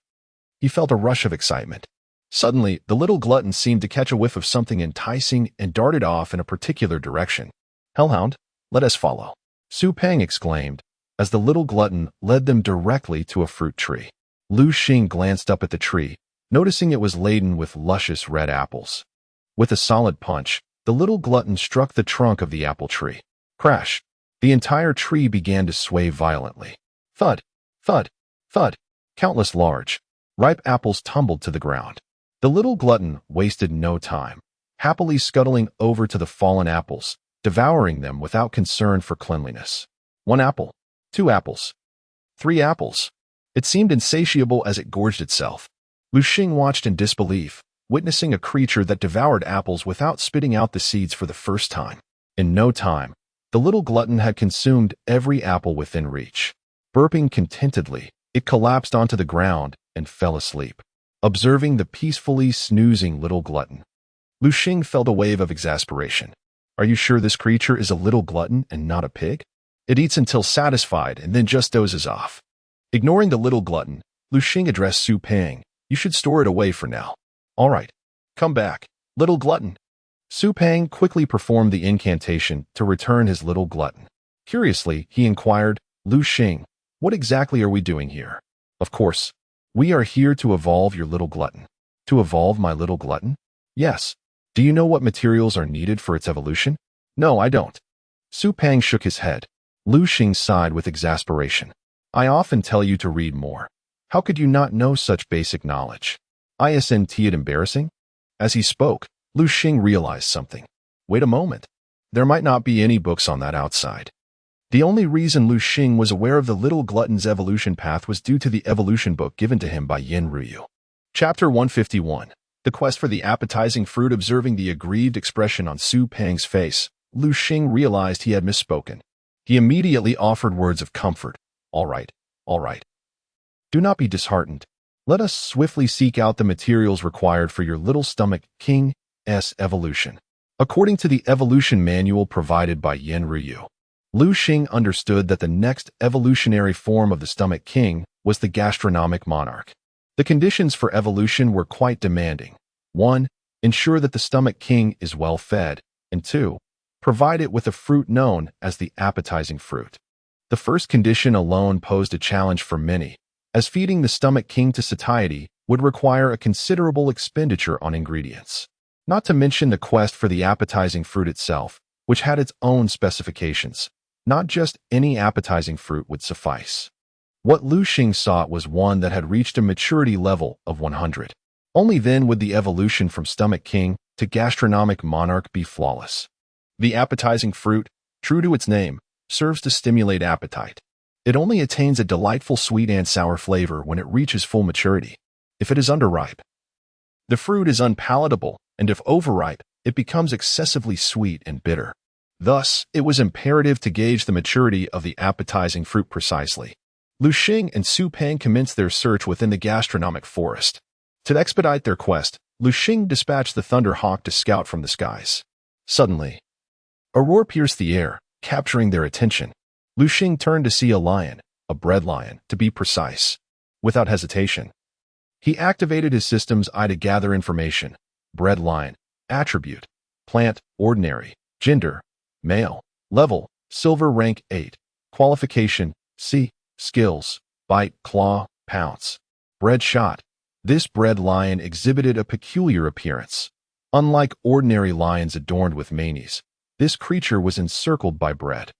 he felt a rush of excitement. Suddenly, the little glutton seemed to catch a whiff of something enticing and darted off in a particular direction. Hellhound, let us follow, Su Peng exclaimed, as the little glutton led them directly to a fruit tree. Liu Xing glanced up at the tree, noticing it was laden with luscious red apples. With a solid punch, the little glutton struck the trunk of the apple tree. Crash! The entire tree began to sway violently. Thud! Thud! Thud! Countless large, ripe apples tumbled to the ground. The little glutton wasted no time, happily scuttling over to the fallen apples, devouring them without concern for cleanliness. 1 apple, 2 apples, 3 apples. It seemed insatiable as it gorged itself. Liu Xing watched in disbelief, witnessing a creature that devoured apples without spitting out the seeds for the first time. In no time, the little glutton had consumed every apple within reach. Burping contentedly, it collapsed onto the ground and fell asleep. Observing the peacefully snoozing little glutton, Liu Xing felt a wave of exasperation. Are you sure this creature is a little glutton and not a pig? It eats until satisfied and then just dozes off. Ignoring the little glutton, Liu Xing addressed Su Peng. You should store it away for now. All right. Come back, little glutton. Su Peng quickly performed the incantation to return his little glutton. Curiously, he inquired, Liu Xing, what exactly are we doing here? Of course, we are here to evolve your little glutton. To evolve my little glutton? Yes. Do you know what materials are needed for its evolution? No, I don't. Su Peng shook his head. Liu Xing sighed with exasperation. I often tell you to read more. How could you not know such basic knowledge? Isn't it embarrassing? As he spoke, Liu Xing realized something. Wait a moment. There might not be any books on that outside. The only reason Liu Xing was aware of the little glutton's evolution path was due to the evolution book given to him by Yin Ruyu. Chapter 151. The Quest for the Appetizing Fruit. Observing the aggrieved expression on Su Peng's face, Liu Xing realized he had misspoken. He immediately offered words of comfort. All right, all right. Do not be disheartened. Let us swiftly seek out the materials required for your little stomach king's evolution. According to the evolution manual provided by Yin Ruyu, Liu Xing understood that the next evolutionary form of the stomach king was the gastronomic monarch. The conditions for evolution were quite demanding. 1. Ensure that the stomach king is well fed, and 2. Provide it with a fruit known as the appetizing fruit. The first condition alone posed a challenge for many, as feeding the stomach king to satiety would require a considerable expenditure on ingredients. Not to mention the quest for the appetizing fruit itself, which had its own specifications. Not just any appetizing fruit would suffice. What Liu Xing sought was one that had reached a maturity level of 100. Only then would the evolution from stomach king to gastronomic monarch be flawless. The appetizing fruit, true to its name, serves to stimulate appetite. It only attains a delightful sweet and sour flavor when it reaches full maturity. If it is underripe, the fruit is unpalatable, and if overripe, it becomes excessively sweet and bitter. Thus, it was imperative to gauge the maturity of the appetizing fruit precisely. Liu Xing and Su Peng commenced their search within the gastronomic forest. To expedite their quest, Liu Xing dispatched the Thunder Hawk to scout from the skies. Suddenly, a roar pierced the air, capturing their attention. Liu Xing turned to see a lion, a bred lion, to be precise. Without hesitation, he activated his system's eye to gather information. Bred lion, attribute, plant, ordinary, gender, male, level, silver, rank 8, qualification, C, skills, bite, claw, pounce. Bred shot. This bred lion exhibited a peculiar appearance. Unlike ordinary lions adorned with manes, this creature was encircled by bred.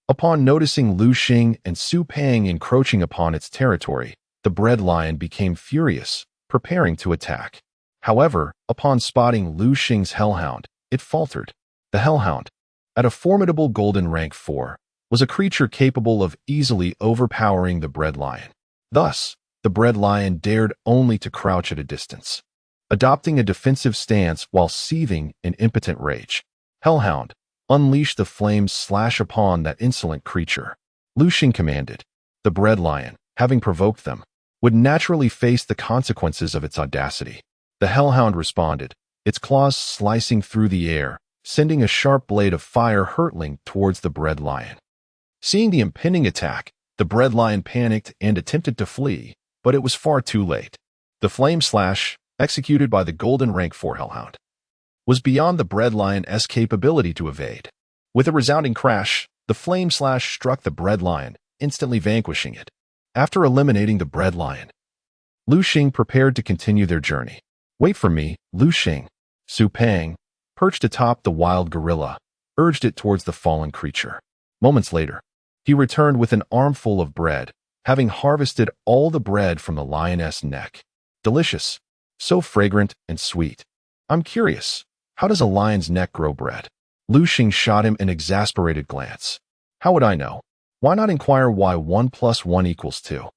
Upon noticing Liu Xing and Su Peng encroaching upon its territory, The bread lion became furious, preparing to attack. However, upon spotting Liu Xing's hellhound, it faltered. The hellhound, at a formidable golden rank 4, was a creature capable of easily overpowering the bread lion. Thus, the bread lion dared only to crouch at a distance, adopting a defensive stance while seething in impotent rage. Hellhound, unleash the flames, slash upon that insolent creature. Liu Xing commanded. The bread lion, having provoked them, would naturally face the consequences of its audacity. The hellhound responded, its claws slicing through the air, sending a sharp blade of fire hurtling towards the bread lion. Seeing the impending attack, the bread lion panicked and attempted to flee, but it was far too late. The flame slash, executed by the golden rank 4 hellhound, was beyond the bread lion's capability to evade. With a resounding crash, the flame slash struck the bread lion, instantly vanquishing it. After eliminating the bread lion, Liu Xing prepared to continue their journey. Wait for me, Liu Xing. Su Peng, perched atop the wild gorilla, urged it towards the fallen creature. Moments later, he returned with an armful of bread, having harvested all the bread from the lioness' neck. Delicious, so fragrant and sweet. I'm curious, how does a lion's neck grow bread? Liu Xing shot him an exasperated glance. How would I know? Why not inquire why 1 + 1 = 2?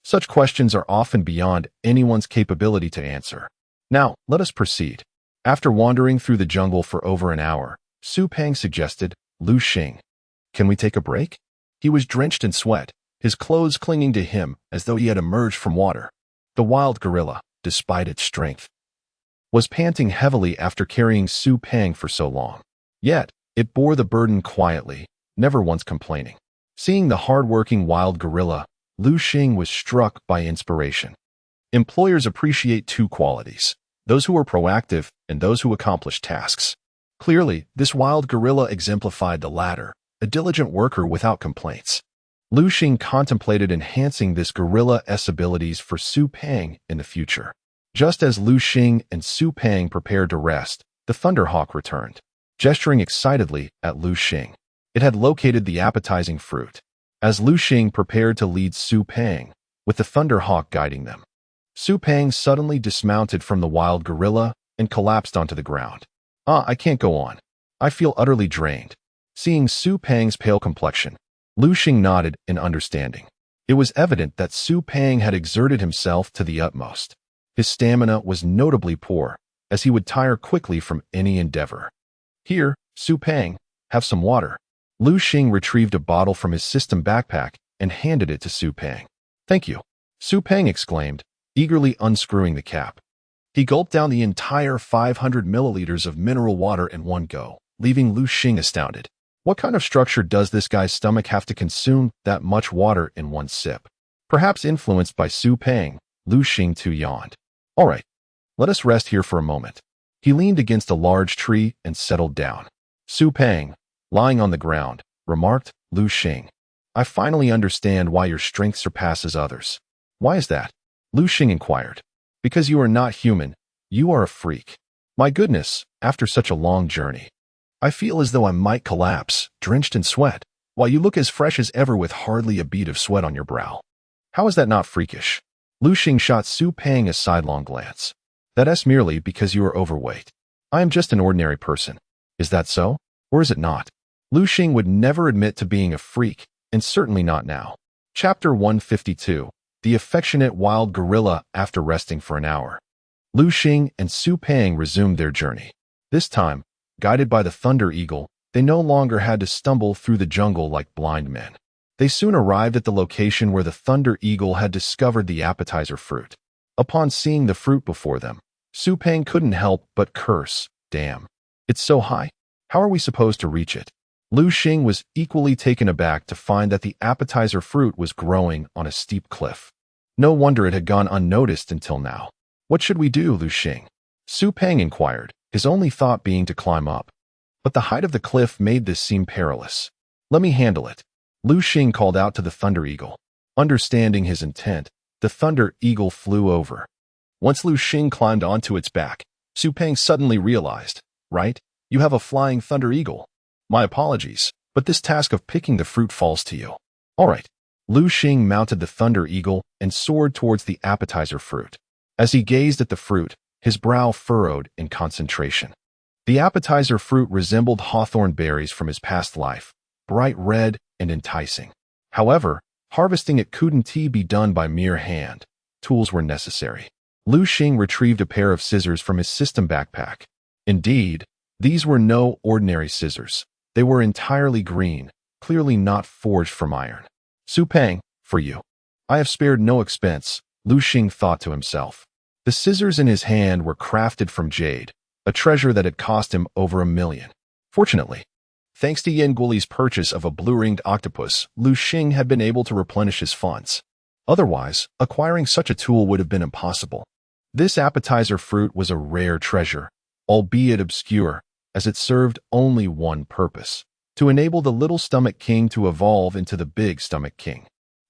Such questions are often beyond anyone's capability to answer. Now, let us proceed. After wandering through the jungle for over an hour, Su Peng suggested, Liu Xing, can we take a break? He was drenched in sweat, his clothes clinging to him as though he had emerged from water. The wild gorilla, despite its strength, was panting heavily after carrying Su Peng for so long. Yet, it bore the burden quietly, never once complaining. Seeing the hard-working wild gorilla, Liu Xing was struck by inspiration. Employers appreciate two qualities, those who are proactive and those who accomplish tasks. Clearly, this wild gorilla exemplified the latter, a diligent worker without complaints. Liu Xing contemplated enhancing this gorilla's abilities for Su Peng in the future. Just as Liu Xing and Su Peng prepared to rest, the Thunderhawk returned. Gesturing excitedly at Liu Xing, it had located the appetizing fruit. As Liu Xing prepared to lead Su Peng, with the Thunderhawk guiding them, Su Peng suddenly dismounted from the wild gorilla and collapsed onto the ground. I can't go on. I feel utterly drained. Seeing Su Peng's pale complexion, Liu Xing nodded in understanding. It was evident that Su Peng had exerted himself to the utmost. His stamina was notably poor, as he would tire quickly from any endeavor. Here, Su Peng, have some water. Liu Xing retrieved a bottle from his system backpack and handed it to Su Peng. Thank you, Su Peng exclaimed, eagerly unscrewing the cap. He gulped down the entire 500 milliliters of mineral water in one go, leaving Liu Xing astounded. What kind of structure does this guy's stomach have to consume that much water in one sip? Perhaps influenced by Su Peng, Liu Xing too yawned. All right, let us rest here for a moment. He leaned against a large tree and settled down. Su Peng, lying on the ground, remarked, Liu Xing, I finally understand why your strength surpasses others. Why is that? Liu Xing inquired. Because you are not human, you are a freak. My goodness, after such a long journey, I feel as though I might collapse, drenched in sweat, while you look as fresh as ever with hardly a bead of sweat on your brow. How is that not freakish? Liu Xing shot Su Peng a sidelong glance. That's merely because you are overweight. I am just an ordinary person. Is that so? Or is it not? Liu Xing would never admit to being a freak, and certainly not now. Chapter 152. The affectionate wild gorilla after resting for an hour. Liu Xing and Su Peng resumed their journey. This time, guided by the Thunder Eagle, they no longer had to stumble through the jungle like blind men. They soon arrived at the location where the Thunder Eagle had discovered the appetizer fruit. Upon seeing the fruit before them, Su Peng couldn't help but curse, damn. It's so high. How are we supposed to reach it? Liu Xing was equally taken aback to find that the appetizer fruit was growing on a steep cliff. No wonder it had gone unnoticed until now. What should we do, Liu Xing? Su Peng inquired, his only thought being to climb up. But the height of the cliff made this seem perilous. Let me handle it. Liu Xing called out to the Thunder Eagle. Understanding his intent, the Thunder Eagle flew over. Once Liu Xing climbed onto its back, Su Peng suddenly realized, right, you have a flying Thunder Eagle. My apologies, but this task of picking the fruit falls to you. All right, Liu Xing mounted the thunder eagle and soared towards the appetizer fruit. As he gazed at the fruit, his brow furrowed in concentration. The appetizer fruit resembled hawthorn berries from his past life, bright red and enticing. However, harvesting it couldn't be done by mere hand. Tools were necessary. Liu Xing retrieved a pair of scissors from his system backpack. Indeed, these were no ordinary scissors. They were entirely green, clearly not forged from iron. Su Peng, for you. I have spared no expense, Liu Xing thought to himself. The scissors in his hand were crafted from jade, a treasure that had cost him over $1 million. Fortunately, thanks to Yin Guli's purchase of a blue-ringed octopus, Liu Xing had been able to replenish his funds. Otherwise, acquiring such a tool would have been impossible. This appetizer fruit was a rare treasure, albeit obscure, as it served only one purpose: to enable the Little Stomach King to evolve into the Big Stomach King.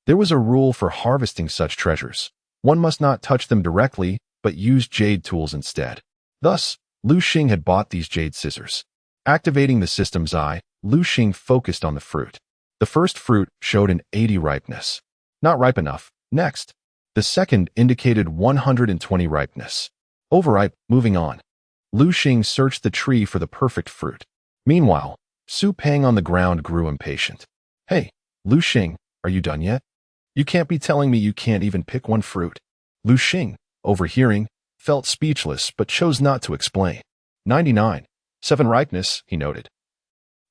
There was a rule for harvesting such treasures. One must not touch them directly, but use jade tools instead. Thus, Liu Xing had bought these jade scissors. Activating the system's eye, Liu Xing focused on the fruit. The first fruit showed an 80 ripeness. Not ripe enough. Next. The second indicated 120 ripeness. Overripe. Moving on. Liu Xing searched the tree for the perfect fruit. Meanwhile, Su Peng on the ground grew impatient. Hey, Liu Xing, are you done yet? You can't be telling me you can't even pick one fruit. Liu Xing, overhearing, felt speechless but chose not to explain. 99. 7 ripeness, he noted.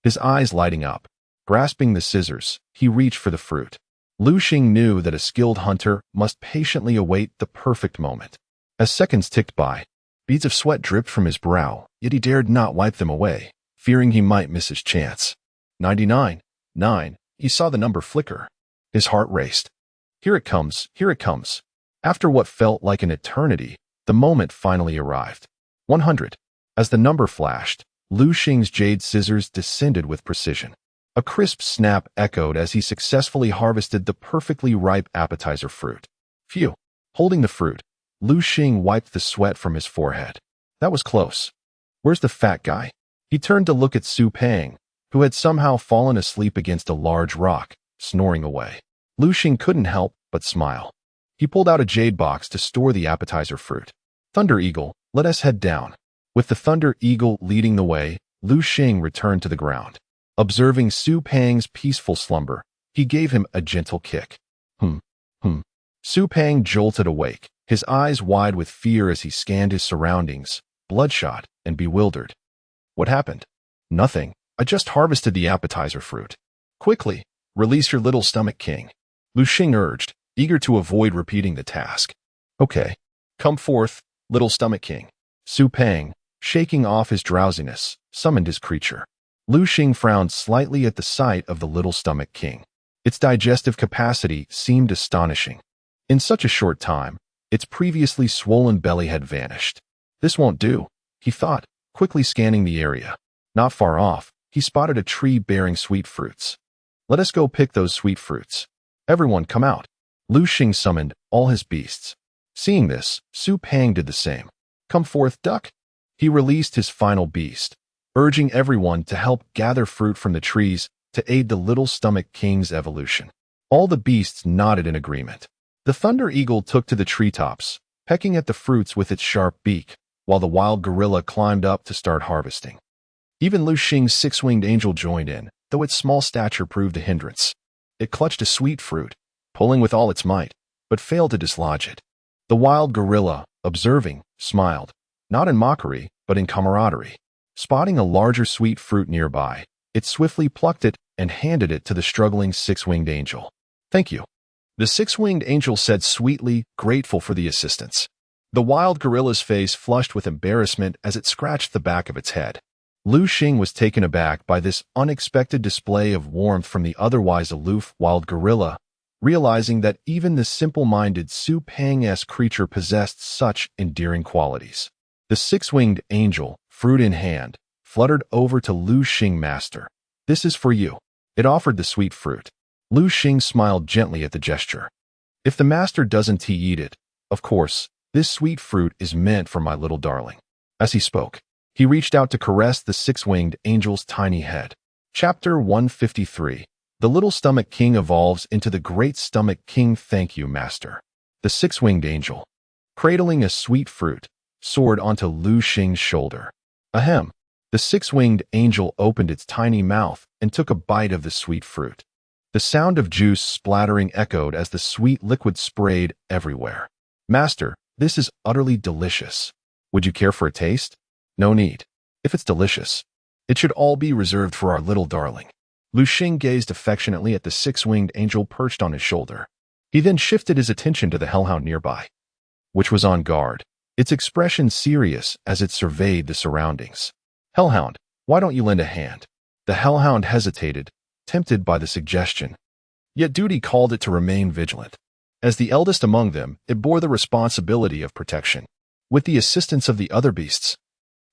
His eyes lighting up. Grasping the scissors, he reached for the fruit. Liu Xing knew that a skilled hunter must patiently await the perfect moment. As seconds ticked by, beads of sweat dripped from his brow, yet he dared not wipe them away, fearing he might miss his chance. 99. 9. He saw the number flicker. His heart raced. Here it comes, here it comes. After what felt like an eternity, the moment finally arrived. 100. As the number flashed, Liu Xing's jade scissors descended with precision. A crisp snap echoed as he successfully harvested the perfectly ripe appetizer fruit. Phew. Holding the fruit, Liu Xing wiped the sweat from his forehead. That was close. Where's the fat guy? He turned to look at Su Peng, who had somehow fallen asleep against a large rock, snoring away. Liu Xing couldn't help but smile. He pulled out a jade box to store the appetizer fruit. Thunder Eagle, let us head down. With the Thunder Eagle leading the way, Liu Xing returned to the ground. Observing Su Peng's peaceful slumber, he gave him a gentle kick. Su Peng jolted awake, his eyes wide with fear as he scanned his surroundings, bloodshot and bewildered. What happened? Nothing. I just harvested the appetizer fruit. Quickly, release your Little Stomach King. Liu Xing urged, eager to avoid repeating the task. Okay. Come forth, Little Stomach King. Su Peng, shaking off his drowsiness, summoned his creature. Liu Xing frowned slightly at the sight of the Little Stomach King. Its digestive capacity seemed astonishing. In such a short time, its previously swollen belly had vanished. This won't do, he thought, quickly scanning the area. Not far off, he spotted a tree bearing sweet fruits. Let us go pick those sweet fruits. Everyone come out. Liu Xing summoned all his beasts. Seeing this, Su Peng did the same. Come forth, duck. He released his final beast, urging everyone to help gather fruit from the trees to aid the Little Stomach King's evolution. All the beasts nodded in agreement. The Thunder Eagle took to the treetops, pecking at the fruits with its sharp beak, while the wild gorilla climbed up to start harvesting. Even Liu Xing's six-winged angel joined in, though its small stature proved a hindrance. It clutched a sweet fruit, pulling with all its might, but failed to dislodge it. The wild gorilla, observing, smiled, not in mockery, but in camaraderie. Spotting a larger sweet fruit nearby, it swiftly plucked it and handed it to the struggling six-winged angel. Thank you. The six-winged angel said sweetly, grateful for the assistance. The wild gorilla's face flushed with embarrassment as it scratched the back of its head. Liu Xing was taken aback by this unexpected display of warmth from the otherwise aloof wild gorilla, realizing that even the simple-minded Su Peng-esque creature possessed such endearing qualities. The six-winged angel, fruit in hand, fluttered over to Liu Xing. Master, this is for you. It offered the sweet fruit. Liu Xing smiled gently at the gesture. If the master doesn't eat it, of course, this sweet fruit is meant for my little darling. As he spoke, he reached out to caress the six-winged angel's tiny head. Chapter 153. The Little Stomach King evolves into the Great Stomach King. Thank you, Master. The Six-Winged Angel, cradling a sweet fruit, soared onto Liu Xing's shoulder. Ahem. The Six-Winged Angel opened its tiny mouth and took a bite of the sweet fruit. The sound of juice splattering echoed as the sweet liquid sprayed everywhere. Master, this is utterly delicious. Would you care for a taste? No need. If it's delicious, it should all be reserved for our little darling. Liu Xing gazed affectionately at the Six-Winged Angel perched on his shoulder. He then shifted his attention to the hellhound nearby, which was on guard, its expression serious as it surveyed the surroundings. Hellhound, why don't you lend a hand? The hellhound hesitated, tempted by the suggestion. Yet duty called it to remain vigilant. As the eldest among them, it bore the responsibility of protection. With the assistance of the other beasts,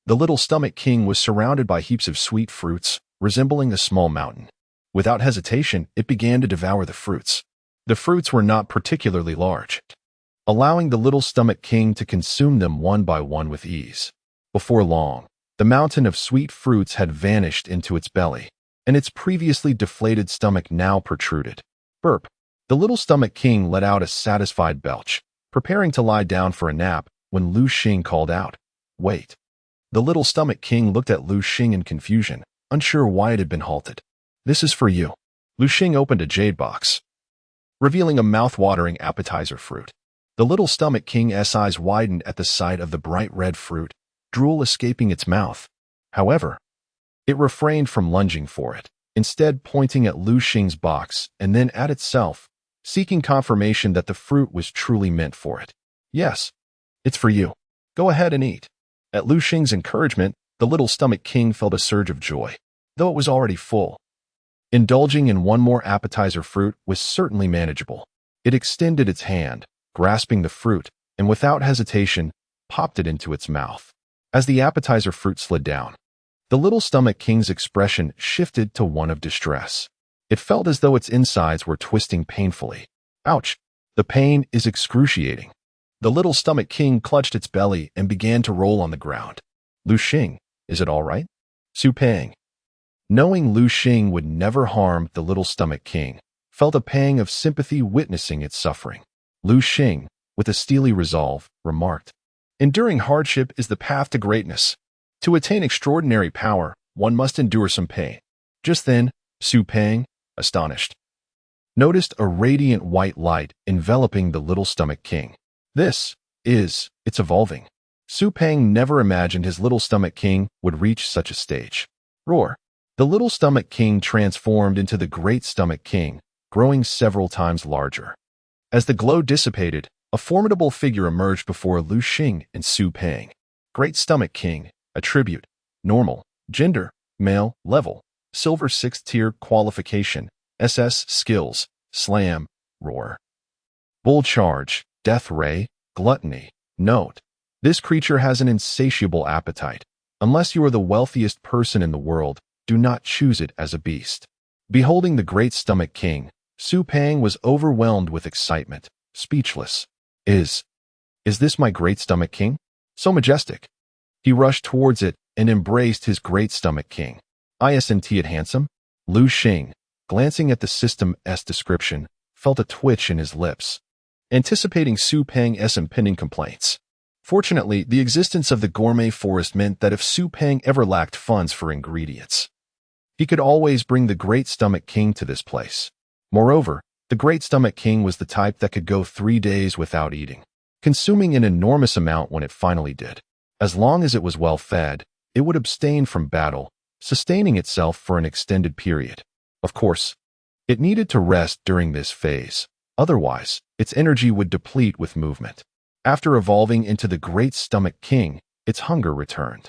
the Little Stomach King was surrounded by heaps of sweet fruits, resembling a small mountain. Without hesitation, it began to devour the fruits. The fruits were not particularly large, allowing the Little Stomach King to consume them one by one with ease. Before long, the mountain of sweet fruits had vanished into its belly, and its previously deflated stomach now protruded. Burp. The Little Stomach King let out a satisfied belch, preparing to lie down for a nap when Liu Xing called out, "Wait." The Little Stomach King looked at Liu Xing in confusion, unsure why it had been halted. "This is for you." Liu Xing opened a jade box, revealing a mouth-watering appetizer fruit. The Little Stomach King's eyes widened at the sight of the bright red fruit, drool escaping its mouth. However, it refrained from lunging for it, instead pointing at Liu Xing's box and then at itself, seeking confirmation that the fruit was truly meant for it. "Yes, it's for you. Go ahead and eat." At Liu Xing's encouragement, the Little Stomach King felt a surge of joy, though it was already full. Indulging in one more appetizer fruit was certainly manageable. It extended its hand, grasping the fruit, and without hesitation, popped it into its mouth. As the appetizer fruit slid down, the Little Stomach King's expression shifted to one of distress. It felt as though its insides were twisting painfully. Ouch! The pain is excruciating. The Little Stomach King clutched its belly and began to roll on the ground. "Liu Xing, is it all right?" Su Pang, knowing Liu Xing would never harm the Little Stomach King, felt a pang of sympathy witnessing its suffering. Liu Xing, with a steely resolve, remarked, "Enduring hardship is the path to greatness. To attain extraordinary power, one must endure some pain." Just then, Su Pang, astonished, noticed a radiant white light enveloping the Little Stomach King. It's evolving. Su Pang never imagined his Little Stomach King would reach such a stage. Roar. The Little Stomach King transformed into the Great Stomach King, growing several times larger. As the glow dissipated, a formidable figure emerged before Liu Xing and Su Pang. Great Stomach King, attribute, normal, gender, male, level, silver 6th tier qualification, SS skills, slam, roar. Bull charge, death ray, gluttony. Note: this creature has an insatiable appetite. Unless you are the wealthiest person in the world, do not choose it as a beast. Beholding the Great Stomach King, Su Pang was overwhelmed with excitement, speechless. Is this my Great Stomach King? So majestic. He rushed towards it and embraced his Great Stomach King. Isn't it handsome? Liu Xing, glancing at the system's description, felt a twitch in his lips, anticipating Su Pang's impending complaints. Fortunately, the existence of the gourmet forest meant that if Su Pang ever lacked funds for ingredients, he could always bring the Great Stomach King to this place. Moreover, the Great Stomach King was the type that could go 3 days without eating, consuming an enormous amount when it finally did. As long as it was well fed, it would abstain from battle, sustaining itself for an extended period. Of course, it needed to rest during this phase. Otherwise, its energy would deplete with movement. After evolving into the Great Stomach King, its hunger returned.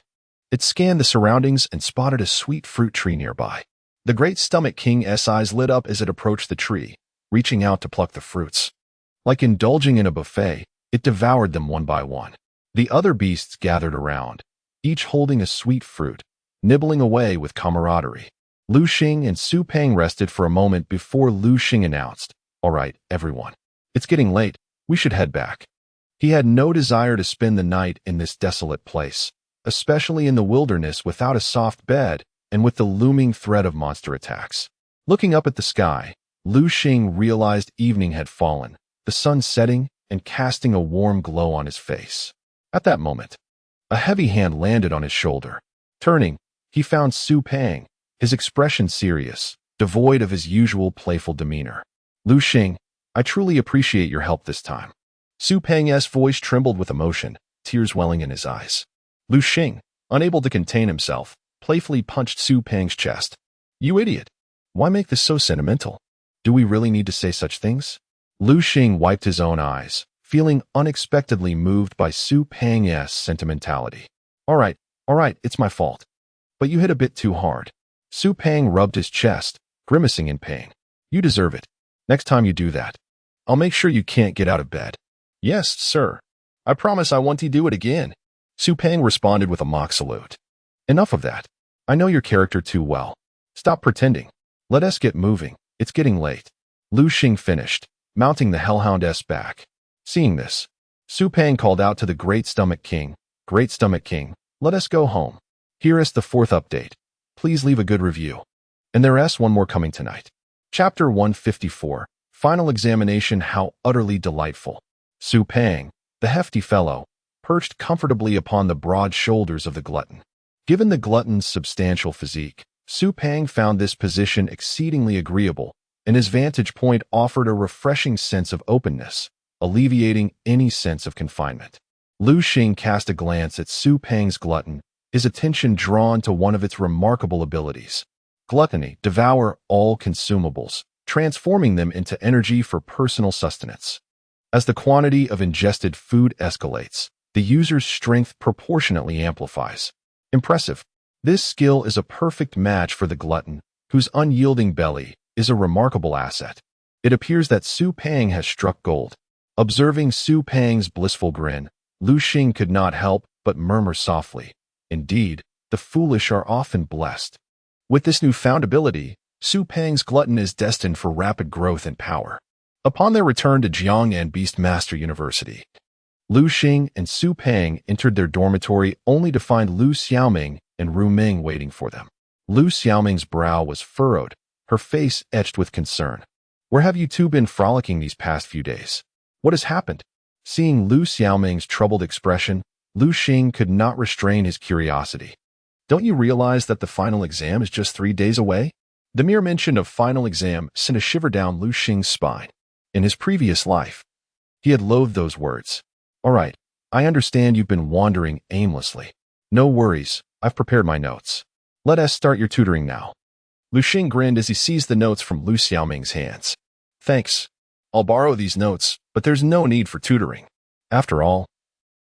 It scanned the surroundings and spotted a sweet fruit tree nearby. The Great Stomach King's eyes lit up as it approached the tree, reaching out to pluck the fruits. Like indulging in a buffet, it devoured them one by one. The other beasts gathered around, each holding a sweet fruit, nibbling away with camaraderie. Liu Xing and Su Pang rested for a moment before Liu Xing announced, "All right, everyone. It's getting late. We should head back." He had no desire to spend the night in this desolate place, especially in the wilderness without a soft bed and with the looming threat of monster attacks. Looking up at the sky, Liu Xing realized evening had fallen, the sun setting and casting a warm glow on his face. At that moment, a heavy hand landed on his shoulder. Turning, he found Su Peng, his expression serious, devoid of his usual playful demeanor. Liu Xing, I truly appreciate your help this time. Su Peng's voice trembled with emotion, tears welling in his eyes. Liu Xing, unable to contain himself, playfully punched Su Peng's chest. You idiot! Why make this so sentimental? Do we really need to say such things? Liu Xing wiped his own eyes, feeling unexpectedly moved by Su Peng's sentimentality. All right, it's my fault. But you hit a bit too hard. Su Peng rubbed his chest, grimacing in pain. You deserve it. Next time you do that, I'll make sure you can't get out of bed. Yes, sir. I promise I won't do it again. Su Peng responded with a mock salute. Enough of that. I know your character too well. Stop pretending. Let us get moving. It's getting late. Liu Xing finished, mounting the Hellhound's back. Seeing this, Su Peng called out to the Great Stomach King, Great Stomach King, let us go home. Here is the 4th update. Please leave a good review. And there's one more coming tonight. Chapter 154, Final Examination. How utterly delightful. Su Peng, the hefty fellow, perched comfortably upon the broad shoulders of the glutton. Given the glutton's substantial physique, Su Peng found this position exceedingly agreeable, and his vantage point offered a refreshing sense of openness, alleviating any sense of confinement. Liu Xing cast a glance at Su Peng's glutton, his attention drawn to one of its remarkable abilities. Gluttony, devour all consumables, transforming them into energy for personal sustenance. As the quantity of ingested food escalates, the user's strength proportionately amplifies. Impressive. This skill is a perfect match for the glutton, whose unyielding belly is a remarkable asset. It appears that Su Peng has struck gold. Observing Su Peng's blissful grin, Liu Xing could not help but murmur softly, indeed, the foolish are often blessed. With this newfound ability, Su Peng's glutton is destined for rapid growth and power. Upon their return to Jiangnan Beastmaster University, Liu Xing and Su Peng entered their dormitory only to find Liu Xiaoming and Ru Ming waiting for them. Liu Xiaoming's brow was furrowed, her face etched with concern. Where have you two been frolicking these past few days? What has happened? Seeing Liu Xiaoming's troubled expression, Liu Xing could not restrain his curiosity. Don't you realize that the final exam is just 3 days away? The mere mention of final exam sent a shiver down Liu Xing's spine. In his previous life, he had loathed those words. All right, I understand you've been wandering aimlessly. No worries, I've prepared my notes. Let us start your tutoring now. Liu Xing grinned as he seized the notes from Liu Xiaoming's hands. Thanks. I'll borrow these notes, but there's no need for tutoring. After all,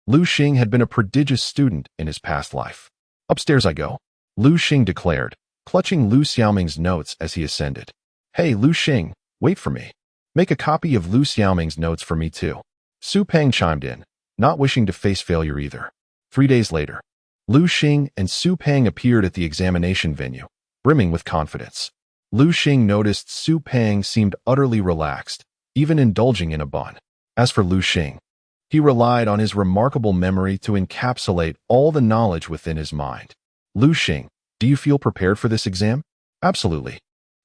Liu Xing had been a prodigious student in his past life. Upstairs I go, Liu Xing declared, clutching Liu Xiaoming's notes as he ascended. Hey, Liu Xing, wait for me. Make a copy of Liu Xiaoming's notes for me too. Su Peng chimed in, not wishing to face failure either. 3 days later, Liu Xing and Su Peng appeared at the examination venue, brimming with confidence. Liu Xing noticed Su Peng seemed utterly relaxed, even indulging in a bun. As for Liu Xing, he relied on his remarkable memory to encapsulate all the knowledge within his mind. Liu Xing, do you feel prepared for this exam? Absolutely.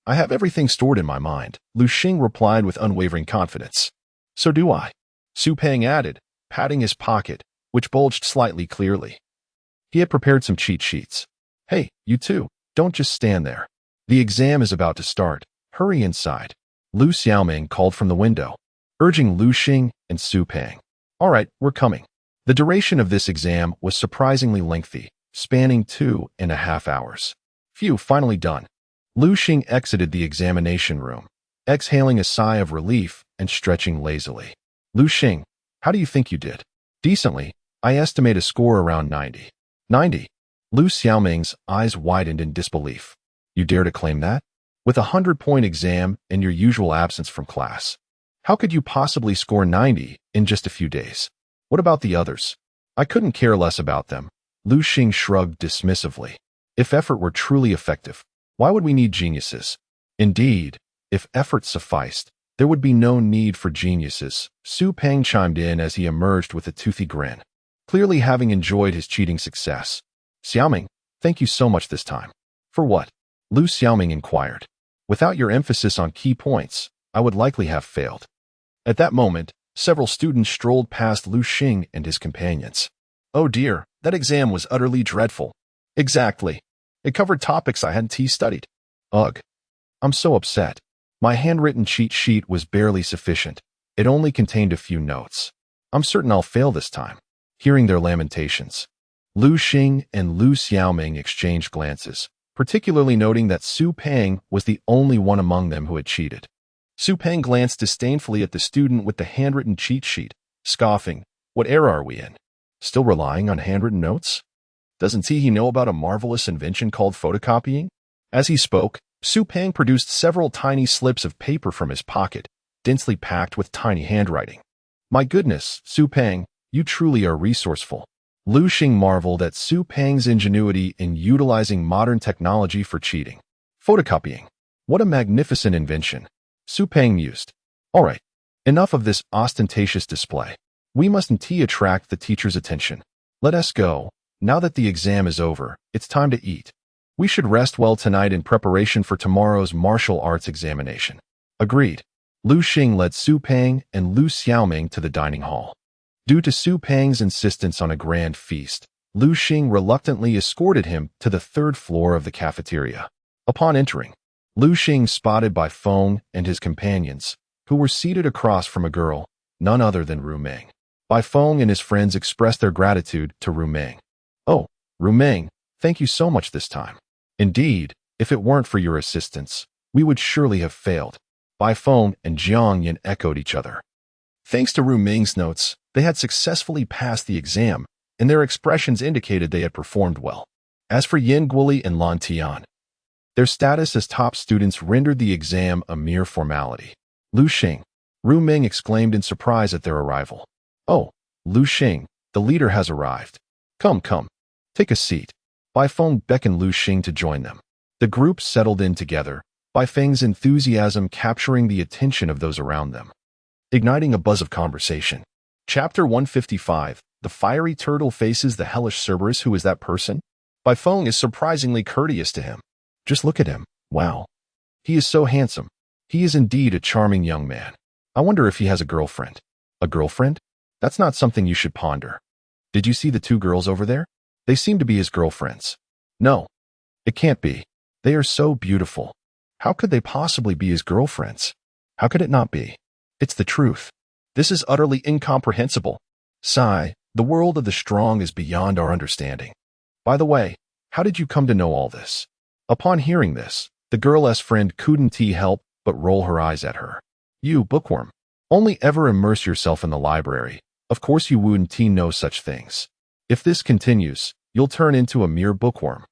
I have everything stored in my mind, Liu Xing replied with unwavering confidence. So do I, Su Peng added, patting his pocket, which bulged slightly clearly. He had prepared some cheat sheets. Hey, you two, don't just stand there. The exam is about to start. Hurry inside. Liu Xiaoming called from the window, urging Liu Xing and Su Peng. All right, we're coming. The duration of this exam was surprisingly lengthy, spanning 2.5 hours. Phew, finally done. Liu Xing exited the examination room, exhaling a sigh of relief and stretching lazily. Liu Xing, how do you think you did? Decently. I estimate a score around 90. 90? Liu Xiaoming's eyes widened in disbelief. You dare to claim that? With a 100-point exam and your usual absence from class, how could you possibly score 90 in just a few days? What about the others? I couldn't care less about them. Liu Xing shrugged dismissively. If effort were truly effective, why would we need geniuses? Indeed, if effort sufficed, there would be no need for geniuses. Su Peng chimed in as he emerged with a toothy grin, clearly having enjoyed his cheating success. Xiaoming, thank you so much this time. For what? Liu Xiaoming inquired. Without your emphasis on key points, I would likely have failed. At that moment, several students strolled past Liu Xing and his companions. Oh dear, that exam was utterly dreadful. Exactly. It covered topics I hadn't studied. Ugh. I'm so upset. My handwritten cheat sheet was barely sufficient. It only contained a few notes. I'm certain I'll fail this time. Hearing their lamentations, Liu Xing and Liu Xiaoming exchanged glances, particularly noting that Su Peng was the only one among them who had cheated. Su Peng glanced disdainfully at the student with the handwritten cheat sheet, scoffing, "What era are we in? Still relying on handwritten notes? Doesn't he know about a marvelous invention called photocopying?" As he spoke, Su Peng produced several tiny slips of paper from his pocket, densely packed with tiny handwriting. "My goodness, Su Peng, you truly are resourceful." Liu Xing marveled at Su Peng's ingenuity in utilizing modern technology for cheating. Photocopying. What a magnificent invention. Su Peng mused. All right, enough of this ostentatious display. We mustn't attract the teacher's attention. Let us go. Now that the exam is over, it's time to eat. We should rest well tonight in preparation for tomorrow's martial arts examination. Agreed. Liu Xing led Su Peng and Liu Xiaoming to the dining hall. Due to Su Peng's insistence on a grand feast, Liu Xing reluctantly escorted him to the third floor of the cafeteria. Upon entering, Liu Xing spotted Bai Feng and his companions, who were seated across from a girl, none other than Ru Meng. Bai Feng and his friends expressed their gratitude to Ru Meng. "Oh, Ru Meng, thank you so much this time. Indeed, if it weren't for your assistance, we would surely have failed." Bai Feng and Jiang Yin echoed each other. Thanks to Ru Meng's notes, they had successfully passed the exam, and their expressions indicated they had performed well. As for Yin Guoli and Lan Tian, their status as top students rendered the exam a mere formality. "Liu Xing," Ru Meng exclaimed in surprise at their arrival. "Oh, Liu Xing, the leader has arrived. Come, take a seat." Bai Feng beckoned Liu Xing to join them. The group settled in together, Bai Feng's enthusiasm capturing the attention of those around them, igniting a buzz of conversation. Chapter 155, The Fiery Turtle Faces the Hellish Cerberus. Who is that person? Bai Feng is surprisingly courteous to him. Just look at him. Wow. He is so handsome. He is indeed a charming young man. I wonder if he has a girlfriend. A girlfriend? That's not something you should ponder. Did you see the two girls over there? They seem to be his girlfriends. No, it can't be. They are so beautiful. How could they possibly be his girlfriends? How could it not be? It's the truth. This is utterly incomprehensible. Sigh, the world of the strong is beyond our understanding. By the way, how did you come to know all this? Upon hearing this, the girl's friend couldn't help but roll her eyes at her. You, bookworm, only ever immerse yourself in the library. Of course you wouldn't know such things. If this continues, you'll turn into a mere bookworm.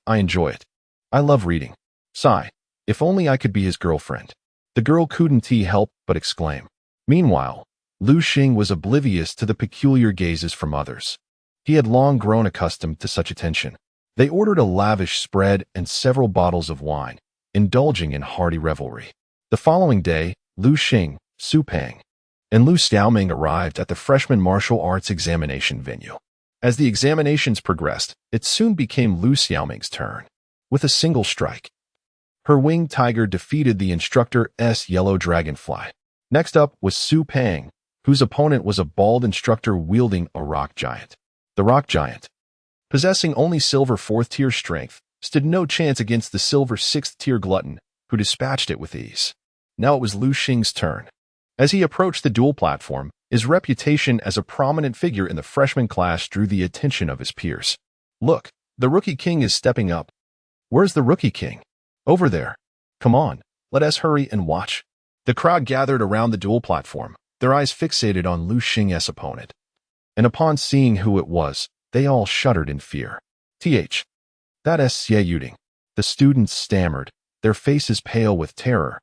I enjoy it. I love reading. Sigh, if only I could be his girlfriend. The girl couldn't help but exclaim. Meanwhile, Liu Xing was oblivious to the peculiar gazes from others. He had long grown accustomed to such attention. They ordered a lavish spread and several bottles of wine, indulging in hearty revelry. The following day, Liu Xing, Su Peng, and Liu Xiaoming arrived at the freshman martial arts examination venue. As the examinations progressed, it soon became Liu Xiaoming's turn. With a single strike, her winged tiger defeated the instructor's yellow dragonfly. Next up was Su Peng, whose opponent was a bald instructor wielding a rock giant. The rock giant, possessing only silver 4th tier strength, stood no chance against the silver 6th tier glutton, who dispatched it with ease. Now it was Liu Xing's turn. As he approached the duel platform, his reputation as a prominent figure in the freshman class drew the attention of his peers. Look, the Rookie King is stepping up. Where's the Rookie King? Over there. Come on, let us hurry and watch. The crowd gathered around the duel platform, their eyes fixated on Liu Xing's opponent. And upon seeing who it was, they all shuddered in fear. That is Xie Yuding. The students stammered, their faces pale with terror.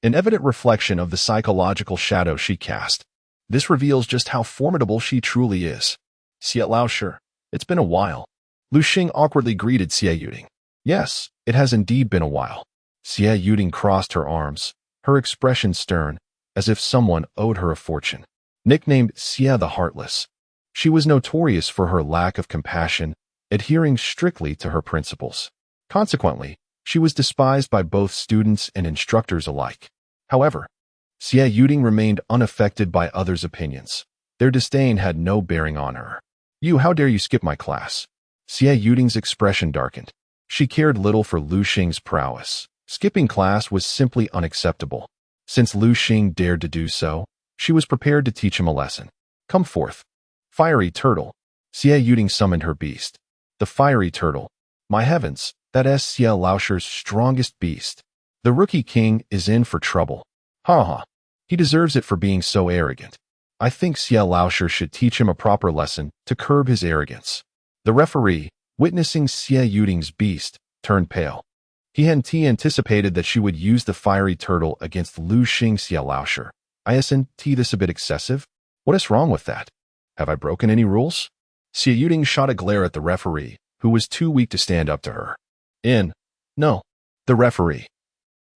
An evident reflection of the psychological shadow she cast. This reveals just how formidable she truly is. Xie Laoshi, it's been a while. Liu Xing awkwardly greeted Xie Yuding. Yes, it has indeed been a while. Xie Yuding crossed her arms, her expression stern, as if someone owed her a fortune. Nicknamed Xie the Heartless, she was notorious for her lack of compassion, adhering strictly to her principles. Consequently, She was despised by both students and instructors alike. However, Xie Yuding remained unaffected by others' opinions. Their disdain had no bearing on her. "You, how dare you skip my class?" Xie Yuding's expression darkened. She cared little for Liu Xing's prowess. Skipping class was simply unacceptable. Since Liu Xing dared to do so, she was prepared to teach him a lesson. "Come forth, fiery turtle." Xie Yuding summoned her beast. The fiery turtle. My heavens, that is Xie Laoshir's strongest beast. The rookie king is in for trouble. Ha ha. He deserves it for being so arrogant. I think Xie Laoshir should teach him a proper lesson to curb his arrogance. The referee, witnessing Xie Yuding's beast, turned pale. He anticipated that she would use the fiery turtle against Liu Xing. Xie Laoshir. Isn't this a bit excessive? What is wrong with that? Have I broken any rules? Xie Yuding shot a glare at the referee, who was too weak to stand up to her. No. The referee,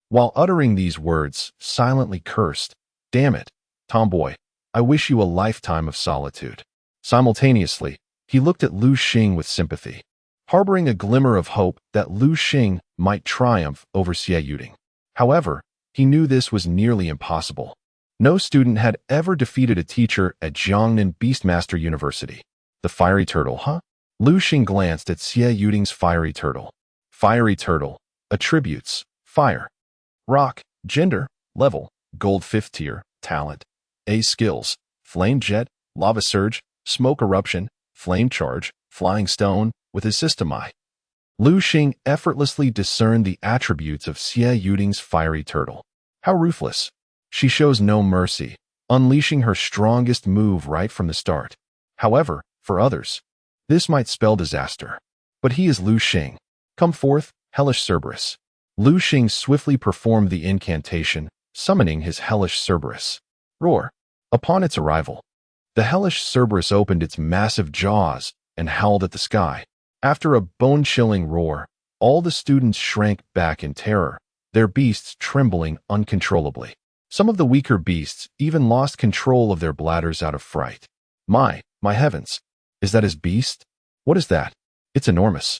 while uttering these words, silently cursed. Damn it, tomboy, I wish you a lifetime of solitude. Simultaneously, he looked at Liu Xing with sympathy, harboring a glimmer of hope that Liu Xing might triumph over Xie Yuding. However, he knew this was nearly impossible. No student had ever defeated a teacher at Jiangnan Beastmaster University. The fiery turtle, huh? Liu Xing glanced at Xie Yuding's fiery turtle. Fiery turtle. Attributes: fire. Rock. Gender: level, gold 5th tier. Talent: A. Skills: flame jet, lava surge, smoke eruption, flame charge, flying stone, with his system I. Liu Xing effortlessly discerned the attributes of Xie Yuding's fiery turtle. How ruthless. She shows no mercy, unleashing her strongest move right from the start. However, for others, this might spell disaster. But he is Liu Xing. Come forth, hellish Cerberus. Liu Xing swiftly performed the incantation, summoning his hellish Cerberus. Roar. Upon its arrival, the hellish Cerberus opened its massive jaws and howled at the sky. After a bone-chilling roar, all the students shrank back in terror, their beasts trembling uncontrollably. Some of the weaker beasts even lost control of their bladders out of fright. My heavens. Is that his beast? What is that? It's enormous.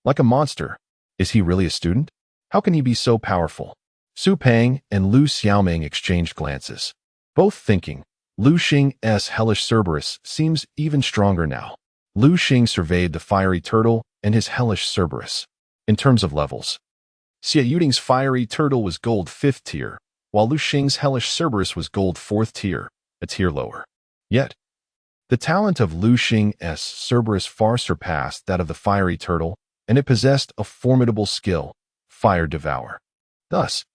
Like a monster. Is he really a student? How can he be so powerful? Su Peng and Liu Xiaoming exchanged glances, both thinking, Liu Xing's hellish Cerberus seems even stronger now. Liu Xing surveyed the fiery turtle and his hellish Cerberus. In terms of levels, Xie Yuding's fiery turtle was gold 5th tier, while Liu Xing's hellish Cerberus was gold 4th tier, a tier lower. Yet, the talent of Liu Xing's Cerberus far surpassed that of the fiery turtle, and it possessed a formidable skill, Fire Devour. Thus,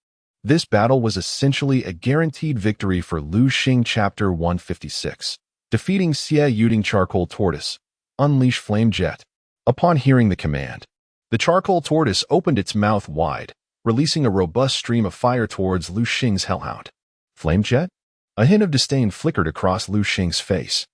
this battle was essentially a guaranteed victory for Liu Xing. Chapter 156. Defeating Xie Yuding. Charcoal Tortoise. Unleash Flame Jet. Upon hearing the command, the charcoal tortoise opened its mouth wide, releasing a robust stream of fire towards Liu Xing's hellhound. Flame Jet? A hint of disdain flickered across Liu Xing's face.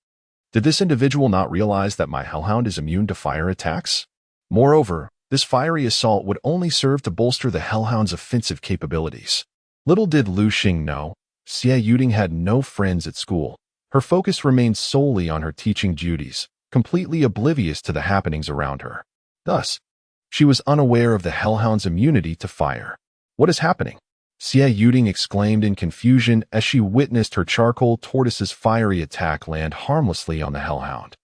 Did this individual not realize that my hellhound is immune to fire attacks? Moreover, this fiery assault would only serve to bolster the hellhound's offensive capabilities. Little did Liu Xing know, Xie Yuding had no friends at school. Her focus remained solely on her teaching duties, completely oblivious to the happenings around her. Thus, she was unaware of the hellhound's immunity to fire. What is happening? Xie Yuding exclaimed in confusion as she witnessed her charcoal tortoise's fiery attack land harmlessly on the hellhound.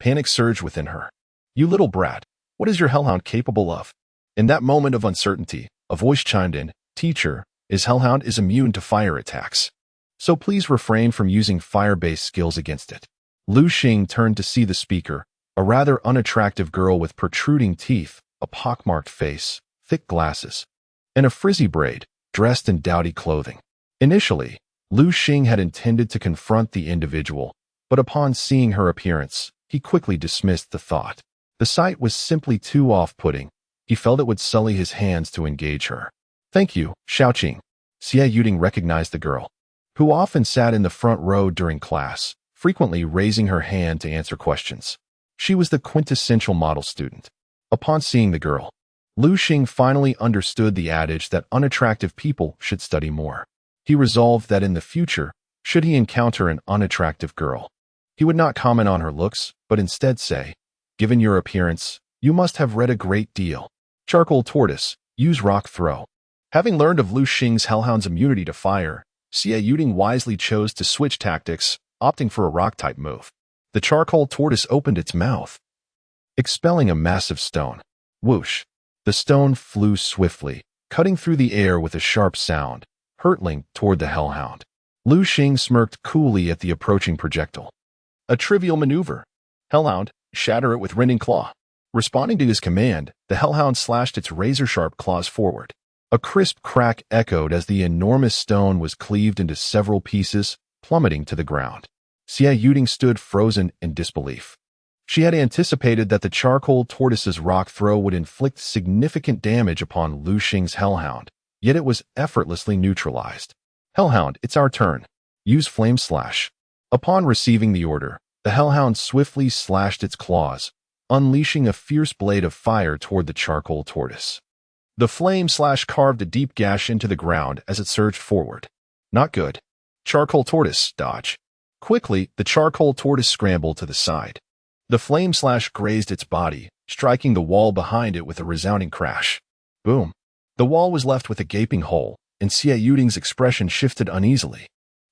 Panic surged within her. You little brat, what is your hellhound capable of? In that moment of uncertainty, a voice chimed in, Teacher, his hellhound is immune to fire attacks. So please refrain from using fire-based skills against it. Liu Xing turned to see the speaker, a rather unattractive girl with protruding teeth, a pockmarked face, thick glasses, and a frizzy braid, dressed in dowdy clothing. Initially, Liu Xing had intended to confront the individual, but upon seeing her appearance, he quickly dismissed the thought. The sight was simply too off-putting. He felt it would sully his hands to engage her. Thank you, Xiaoqing. Xie Yuding recognized the girl, who often sat in the front row during class, frequently raising her hand to answer questions. She was the quintessential model student. Upon seeing the girl, Liu Xing finally understood the adage that unattractive people should study more. He resolved that in the future, should he encounter an unattractive girl, he would not comment on her looks, but instead say, Given your appearance, you must have read a great deal. Charcoal Tortoise, use rock throw. Having learned of Liu Xing's hellhound's immunity to fire, Xie Yuding wisely chose to switch tactics, opting for a rock-type move. The charcoal tortoise opened its mouth, expelling a massive stone. Whoosh! The stone flew swiftly, cutting through the air with a sharp sound, hurtling toward the hellhound. Liu Xing smirked coolly at the approaching projectile. A trivial maneuver. Hellhound, shatter it with rending claw. Responding to his command, the hellhound slashed its razor-sharp claws forward. A crisp crack echoed as the enormous stone was cleaved into several pieces, plummeting to the ground. Xie Yuding stood frozen in disbelief. She had anticipated that the charcoal tortoise's rock throw would inflict significant damage upon Liu Xing's hellhound, yet it was effortlessly neutralized. Hellhound, it's our turn. Use flame slash. Upon receiving the order, the hellhound swiftly slashed its claws, unleashing a fierce blade of fire toward the charcoal tortoise. The flame slash carved a deep gash into the ground as it surged forward. Not good. Charcoal tortoise, dodge. Quickly, the charcoal tortoise scrambled to the side. The flame slash grazed its body, striking the wall behind it with a resounding crash. Boom. The wall was left with a gaping hole, and Xie Yuding's expression shifted uneasily.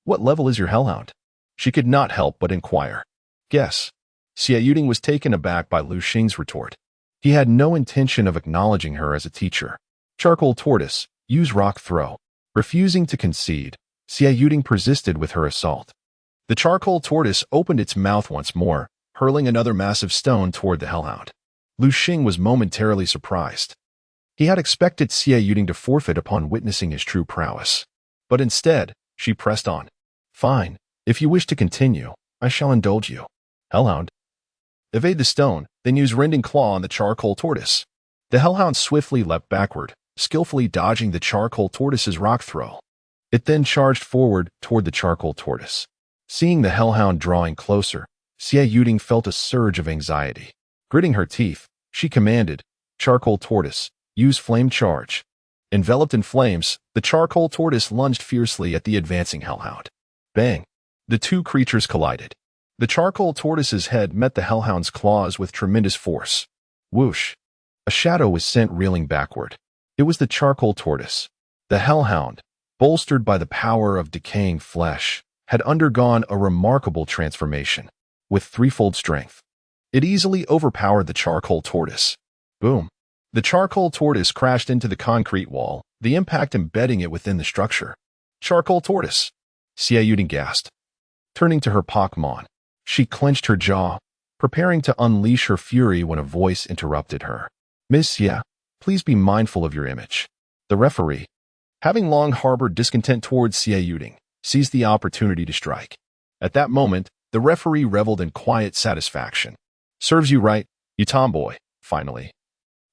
What level is your hellhound? She could not help but inquire. Guess. Xie Yuding was taken aback by Liu Xing's retort. He had no intention of acknowledging her as a teacher. Charcoal tortoise, use rock throw. Refusing to concede, Xie Yuding persisted with her assault. The charcoal tortoise opened its mouth once more, hurling another massive stone toward the hellhound. Liu Xing was momentarily surprised. He had expected Xie Yuding to forfeit upon witnessing his true prowess. But instead, she pressed on. Fine, if you wish to continue, I shall indulge you. Hellhound. Evade the stone, then use rending claw on the charcoal tortoise. The hellhound swiftly leapt backward, skillfully dodging the charcoal tortoise's rock throw. It then charged forward toward the charcoal tortoise. Seeing the hellhound drawing closer, Xie Yuding felt a surge of anxiety. Gritting her teeth, she commanded, Charcoal tortoise, use flame charge. Enveloped in flames, the charcoal tortoise lunged fiercely at the advancing hellhound. Bang! The two creatures collided. The charcoal tortoise's head met the hellhound's claws with tremendous force. Whoosh! A shadow was sent reeling backward. It was the charcoal tortoise. The hellhound, bolstered by the power of decaying flesh, had undergone a remarkable transformation. With threefold strength, it easily overpowered the charcoal tortoise. Boom! The charcoal tortoise crashed into the concrete wall, the impact embedding it within the structure. Charcoal tortoise! Xie Yuding gasped. Turning to her Pokemon, she clenched her jaw, preparing to unleash her fury when a voice interrupted her. Ms. Xie, please be mindful of your image. The referee, having long harbored discontent towards Xie Yuding, seized the opportunity to strike. At that moment, the referee reveled in quiet satisfaction. Serves you right, you tomboy, finally.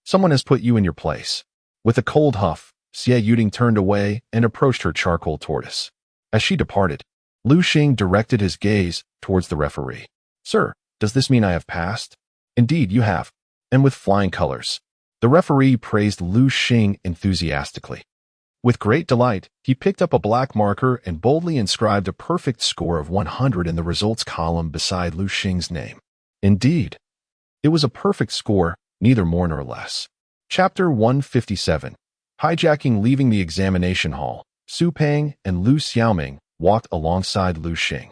Someone has put you in your place. With a cold huff, Xie Yuding turned away and approached her charcoal tortoise. As she departed, Liu Xing directed his gaze towards the referee. Sir, does this mean I have passed? Indeed, you have. And with flying colors. The referee praised Liu Xing enthusiastically. With great delight, he picked up a black marker and boldly inscribed a perfect score of 100 in the results column beside Liu Xing's name. Indeed, it was a perfect score, neither more nor less. Chapter 157. Hijacking. Leaving the examination hall, Su Peng and Liu Xiaoming walked alongside Liu Xing.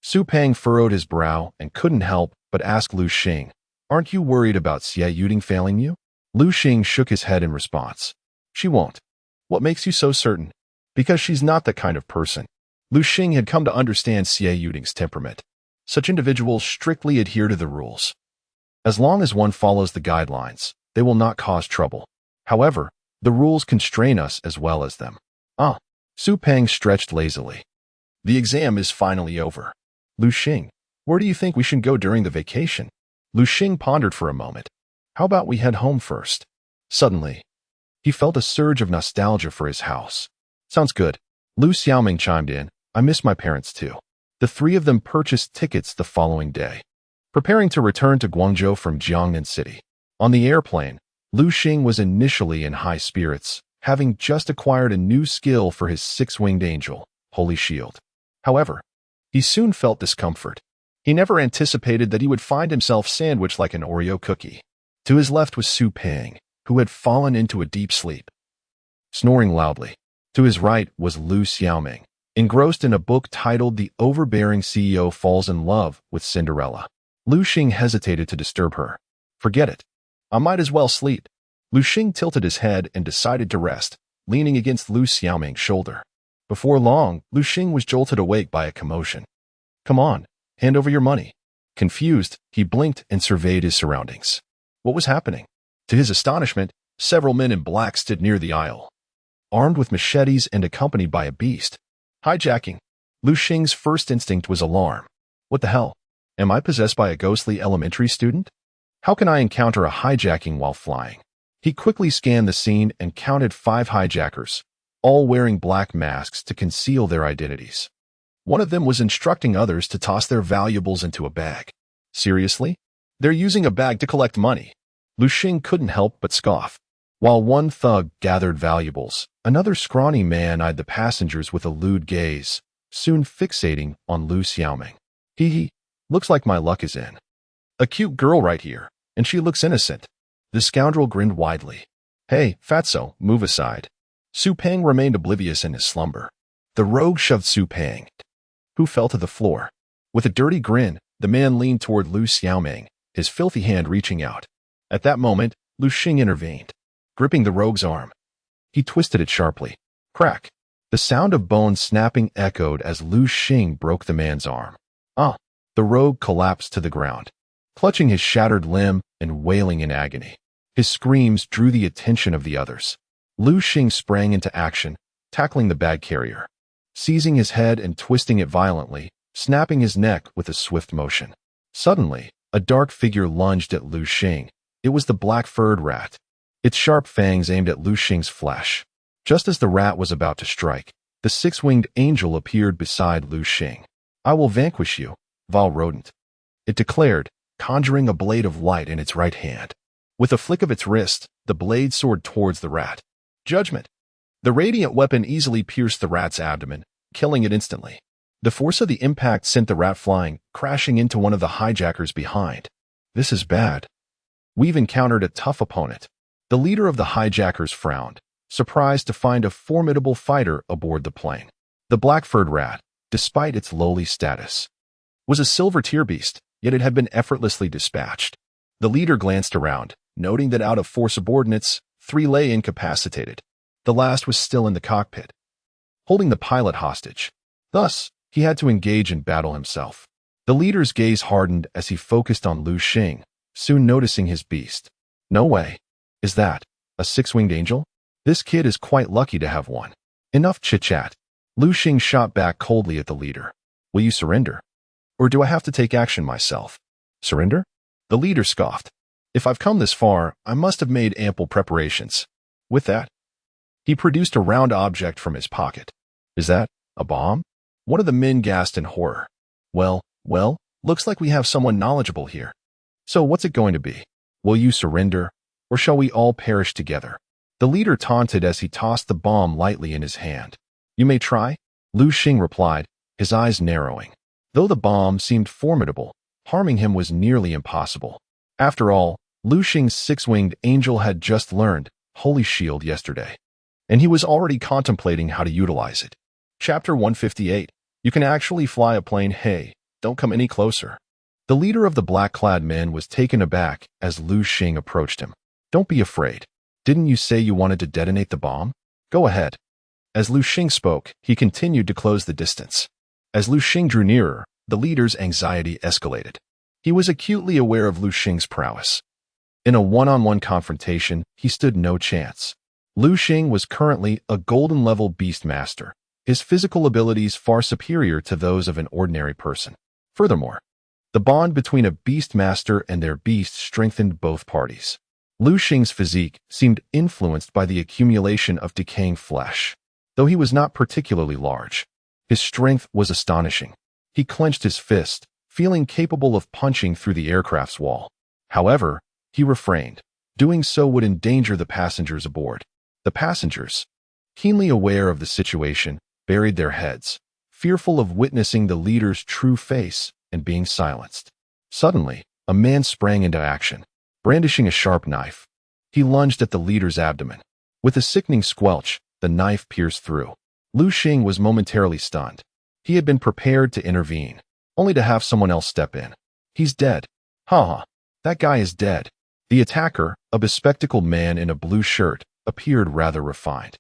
Su Peng furrowed his brow and couldn't help but ask Liu Xing, aren't you worried about Xie Yuding failing you? Liu Xing shook his head in response. She won't. What makes you so certain? Because she's not that kind of person. Liu Xing had come to understand Xie Yuding's temperament. Such individuals strictly adhere to the rules. As long as one follows the guidelines, they will not cause trouble. However, the rules constrain us as well as them. Su Peng stretched lazily. The exam is finally over. Liu Xing, where do you think we should go during the vacation? Liu Xing pondered for a moment. How about we head home first? Suddenly, he felt a surge of nostalgia for his house. Sounds good. Liu Xiaoming chimed in. I miss my parents too. The three of them purchased tickets the following day, preparing to return to Guangzhou from Jiangnan City. On the airplane, Liu Xing was initially in high spirits, having just acquired a new skill for his six-winged angel, Holy Shield. However, he soon felt discomfort. He never anticipated that he would find himself sandwiched like an Oreo cookie. To his left was Su Peng, who had fallen into a deep sleep, snoring loudly. To his right was Liu Xing, engrossed in a book titled The Overbearing CEO Falls in Love with Cinderella. Liu Xing hesitated to disturb her. Forget it. I might as well sleep. Liu Xing tilted his head and decided to rest, leaning against Liu Xiaoming's shoulder. Before long, Liu Xing was jolted awake by a commotion. Come on, hand over your money. Confused, he blinked and surveyed his surroundings. What was happening? To his astonishment, several men in black stood near the aisle, armed with machetes and accompanied by a beast. Hijacking. Liu Xing's first instinct was alarm. What the hell? Am I possessed by a ghostly elementary student? How can I encounter a hijacking while flying? He quickly scanned the scene and counted 5 hijackers, all wearing black masks to conceal their identities. One of them was instructing others to toss their valuables into a bag. Seriously? They're using a bag to collect money. Liu Xing couldn't help but scoff. While one thug gathered valuables, another scrawny man eyed the passengers with a lewd gaze, soon fixating on Liu Xiaoming. Hee, looks like my luck is in. A cute girl right here, and she looks innocent. The scoundrel grinned widely. Hey, fatso, move aside. Su Peng remained oblivious in his slumber. The rogue shoved Su Peng, who fell to the floor. With a dirty grin, the man leaned toward Liu Xiaoming, his filthy hand reaching out. At that moment, Liu Xing intervened, gripping the rogue's arm. He twisted it sharply. Crack! The sound of bones snapping echoed as Liu Xing broke the man's arm. The rogue collapsed to the ground, clutching his shattered limb and wailing in agony. His screams drew the attention of the others. Liu Xing sprang into action, tackling the bag carrier, seizing his head and twisting it violently, snapping his neck with a swift motion. Suddenly, a dark figure lunged at Liu Xing. It was the black-furred rat, its sharp fangs aimed at Liu Xing's flesh. Just as the rat was about to strike, the 6-winged angel appeared beside Liu Xing. I will vanquish you, vile rodent, it declared, conjuring a blade of light in its right hand. With a flick of its wrist, the blade soared towards the rat. Judgment! The radiant weapon easily pierced the rat's abdomen, killing it instantly. The force of the impact sent the rat flying, crashing into one of the hijackers behind. This is bad. We've encountered a tough opponent. The leader of the hijackers frowned, surprised to find a formidable fighter aboard the plane. The black-furred rat, despite its lowly status, was a silver tier beast, yet it had been effortlessly dispatched. The leader glanced around, noting that out of 4 subordinates, 3 lay incapacitated. The last was still in the cockpit, holding the pilot hostage. Thus, he had to engage in battle himself. The leader's gaze hardened as he focused on Liu Xing, soon noticing his beast. No way. Is that a 6-winged angel? This kid is quite lucky to have one. Enough chit-chat. Liu Xing shot back coldly at the leader. Will you surrender? Or do I have to take action myself? Surrender? The leader scoffed. If I've come this far, I must have made ample preparations. With that, he produced a round object from his pocket. Is that a bomb? One of the men gasped in horror. Well, looks like we have someone knowledgeable here. So what's it going to be? Will you surrender, or shall we all perish together? The leader taunted as he tossed the bomb lightly in his hand. You may try, Liu Xing replied, his eyes narrowing. Though the bomb seemed formidable, harming him was nearly impossible. After all, Liu Xing's 6-winged angel had just learned Holy Shield yesterday, and he was already contemplating how to utilize it. Chapter 158. You can actually fly a plane. Hey, don't come any closer. The leader of the black-clad men was taken aback as Liu Xing approached him. Don't be afraid. Didn't you say you wanted to detonate the bomb? Go ahead. As Liu Xing spoke, he continued to close the distance. As Liu Xing drew nearer, the leader's anxiety escalated. He was acutely aware of Liu Xing's prowess. In a one-on-one confrontation, he stood no chance. Liu Xing was currently a golden-level beast master, his physical abilities far superior to those of an ordinary person. Furthermore, the bond between a beast master and their beast strengthened both parties. Liu Xing's physique seemed influenced by the accumulation of decaying flesh. Though he was not particularly large, his strength was astonishing. He clenched his fist, feeling capable of punching through the aircraft's wall. However, he refrained. Doing so would endanger the passengers aboard. The passengers, keenly aware of the situation, buried their heads, fearful of witnessing the leader's true face and being silenced. Suddenly, a man sprang into action, brandishing a sharp knife. He lunged at the leader's abdomen. With a sickening squelch, the knife pierced through. Liu Xing was momentarily stunned. He had been prepared to intervene, only to have someone else step in. He's dead. Haha, that guy is dead. The attacker, a bespectacled man in a blue shirt, appeared rather refined.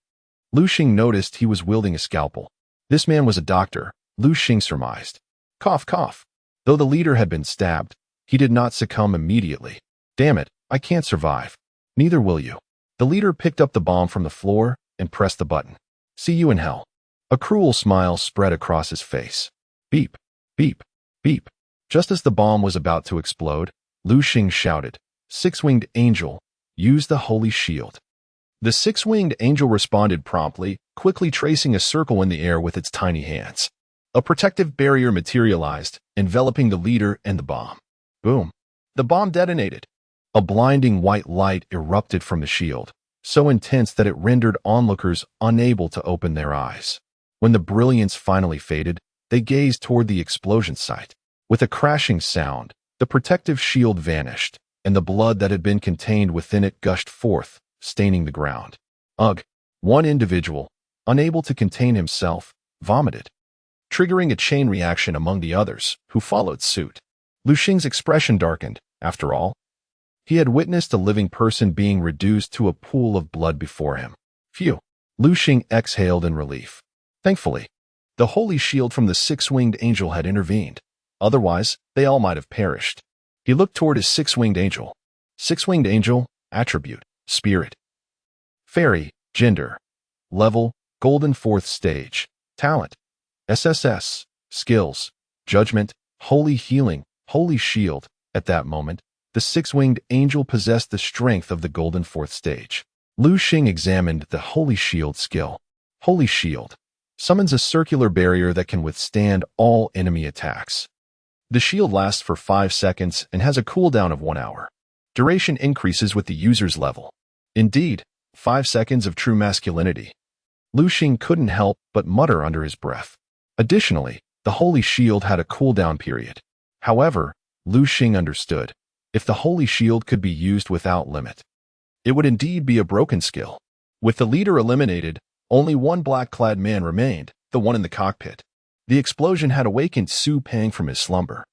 Liu Xing noticed he was wielding a scalpel. This man was a doctor, Liu Xing surmised. Cough, cough. Though the leader had been stabbed, he did not succumb immediately. Damn it, I can't survive. Neither will you. The leader picked up the bomb from the floor and pressed the button. See you in hell. A cruel smile spread across his face. Beep, beep, beep. Just as the bomb was about to explode, Liu Xing shouted, "Six-winged angel, use the holy shield." The six-winged angel responded promptly, quickly tracing a circle in the air with its tiny hands. A protective barrier materialized, enveloping the leader and the bomb. Boom. The bomb detonated. A blinding white light erupted from the shield, so intense that it rendered onlookers unable to open their eyes. When the brilliance finally faded, they gazed toward the explosion site. With a crashing sound, the protective shield vanished, and the blood that had been contained within it gushed forth, staining the ground. Ugh! One individual, unable to contain himself, vomited, triggering a chain reaction among the others, who followed suit. Liu Xing's expression darkened. After all, he had witnessed a living person being reduced to a pool of blood before him. Phew! Liu Xing exhaled in relief. Thankfully, the holy shield from the six-winged angel had intervened. Otherwise, they all might have perished. He looked toward his six-winged angel. Six-winged angel, attribute, spirit. Fairy, gender. Level, golden 4th stage. Talent, SSS. Skills, judgment, holy healing, holy shield. At that moment, the six-winged angel possessed the strength of the golden 4th stage. Liu Xing examined the holy shield skill. Holy shield summons a circular barrier that can withstand all enemy attacks. The shield lasts for 5 seconds and has a cooldown of 1 hour. Duration increases with the user's level. Indeed, 5 seconds of true masculinity. Liu Xing couldn't help but mutter under his breath. Additionally, the holy shield had a cooldown period. However, Liu Xing understood. If the holy shield could be used without limit, it would indeed be a broken skill. With the leader eliminated, only one black-clad man remained, the one in the cockpit. The explosion had awakened Su Peng from his slumber.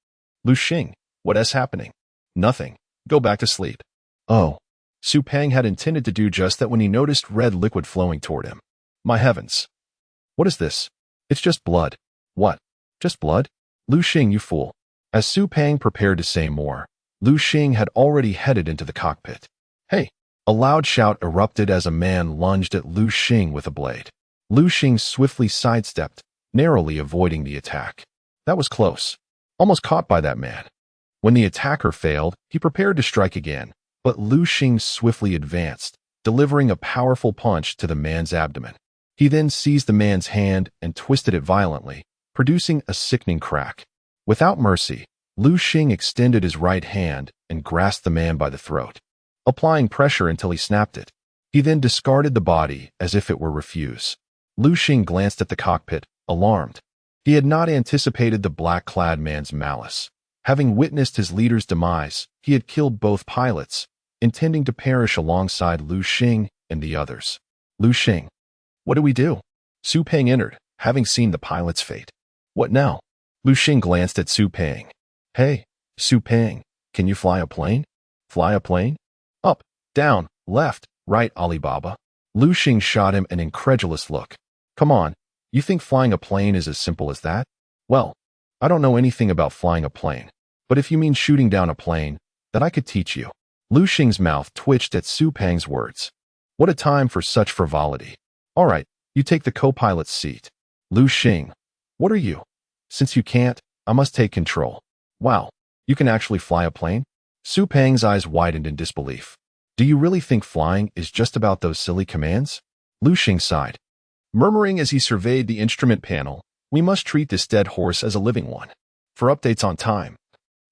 Liu Xing, what is happening? Nothing. Go back to sleep. Oh. Su Peng had intended to do just that when he noticed red liquid flowing toward him. My heavens. What is this? It's just blood. What? Just blood? Liu Xing, you fool. As Su Peng prepared to say more, Liu Xing had already headed into the cockpit. Hey! A loud shout erupted as a man lunged at Liu Xing with a blade. Liu Xing swiftly sidestepped, narrowly avoiding the attack. That was close. Almost caught by that man. When the attacker failed, he prepared to strike again, but Liu Xing swiftly advanced, delivering a powerful punch to the man's abdomen. He then seized the man's hand and twisted it violently, producing a sickening crack. Without mercy, Liu Xing extended his right hand and grasped the man by the throat, applying pressure until he snapped it. He then discarded the body as if it were refuse. Liu Xing glanced at the cockpit, alarmed. He had not anticipated the black-clad man's malice. Having witnessed his leader's demise, he had killed both pilots, intending to perish alongside Liu Xing and the others. Liu Xing. What do we do? Su Peng entered, having seen the pilot's fate. What now? Liu Xing glanced at Su Peng. Hey, Su Peng, can you fly a plane? Fly a plane? Up, down, left, right, Alibaba. Liu Xing shot him an incredulous look. Come on, you think flying a plane is as simple as that? Well, I don't know anything about flying a plane, but if you mean shooting down a plane, then I could teach you. Liu Xing's mouth twitched at Su Peng's words. What a time for such frivolity. All right, you take the co-pilot's seat. Liu Xing, what are you? Since you can't, I must take control. Wow, you can actually fly a plane? Su Peng's eyes widened in disbelief. Do you really think flying is just about those silly commands? Liu Xing sighed, murmuring as he surveyed the instrument panel, we must treat this dead horse as a living one. For updates on time,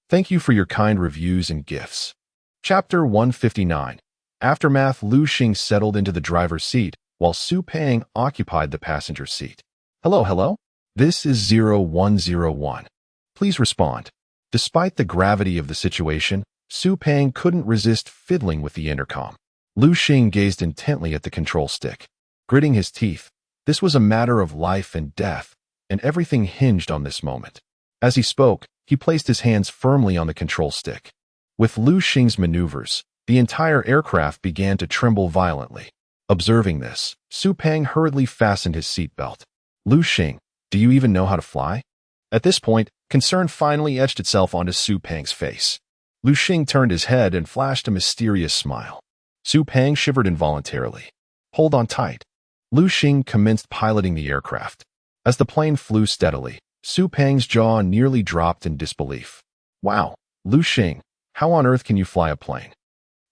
thank you for your kind reviews and gifts. Chapter 159. Aftermath. Liu Xing settled into the driver's seat, while Su Peng occupied the passenger seat. Hello? This is 0101. Please respond. Despite the gravity of the situation, Su Peng couldn't resist fiddling with the intercom. Liu Xing gazed intently at the control stick. gritting his teeth. This was a matter of life and death, and everything hinged on this moment. As he spoke, he placed his hands firmly on the control stick. With Liu Xing's maneuvers, the entire aircraft began to tremble violently. Observing this, Su Peng hurriedly fastened his seatbelt. Liu Xing, do you even know how to fly? At this point, concern finally etched itself onto Su Peng's face. Liu Xing turned his head and flashed a mysterious smile. Su Peng shivered involuntarily. Hold on tight. Liu Xing commenced piloting the aircraft. As the plane flew steadily, Su Peng's jaw nearly dropped in disbelief. Wow, Liu Xing, how on earth can you fly a plane?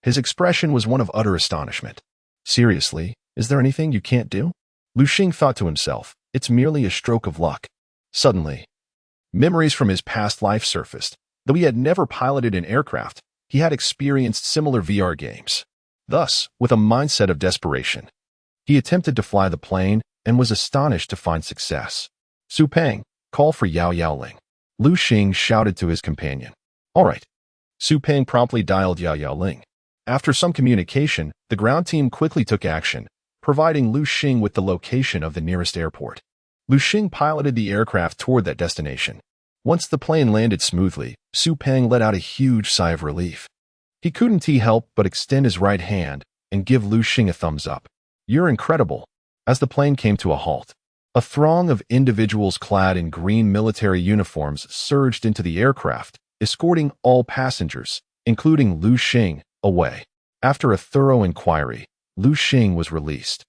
His expression was one of utter astonishment. Seriously, is there anything you can't do? Liu Xing thought to himself, it's merely a stroke of luck. Suddenly, memories from his past life surfaced. Though he had never piloted an aircraft, he had experienced similar VR games. Thus, with a mindset of desperation, he attempted to fly the plane and was astonished to find success. Su Peng, call for Yao Yaoling. Liu Xing shouted to his companion. All right. Su Peng promptly dialed Yao Yaoling. After some communication, the ground team quickly took action, providing Liu Xing with the location of the nearest airport. Liu Xing piloted the aircraft toward that destination. Once the plane landed smoothly, Su Peng let out a huge sigh of relief. He couldn't help but extend his right hand and give Liu Xing a thumbs up. You're incredible. As the plane came to a halt, a throng of individuals clad in green military uniforms surged into the aircraft, escorting all passengers, including Liu Xing, away. After a thorough inquiry, Liu Xing was released.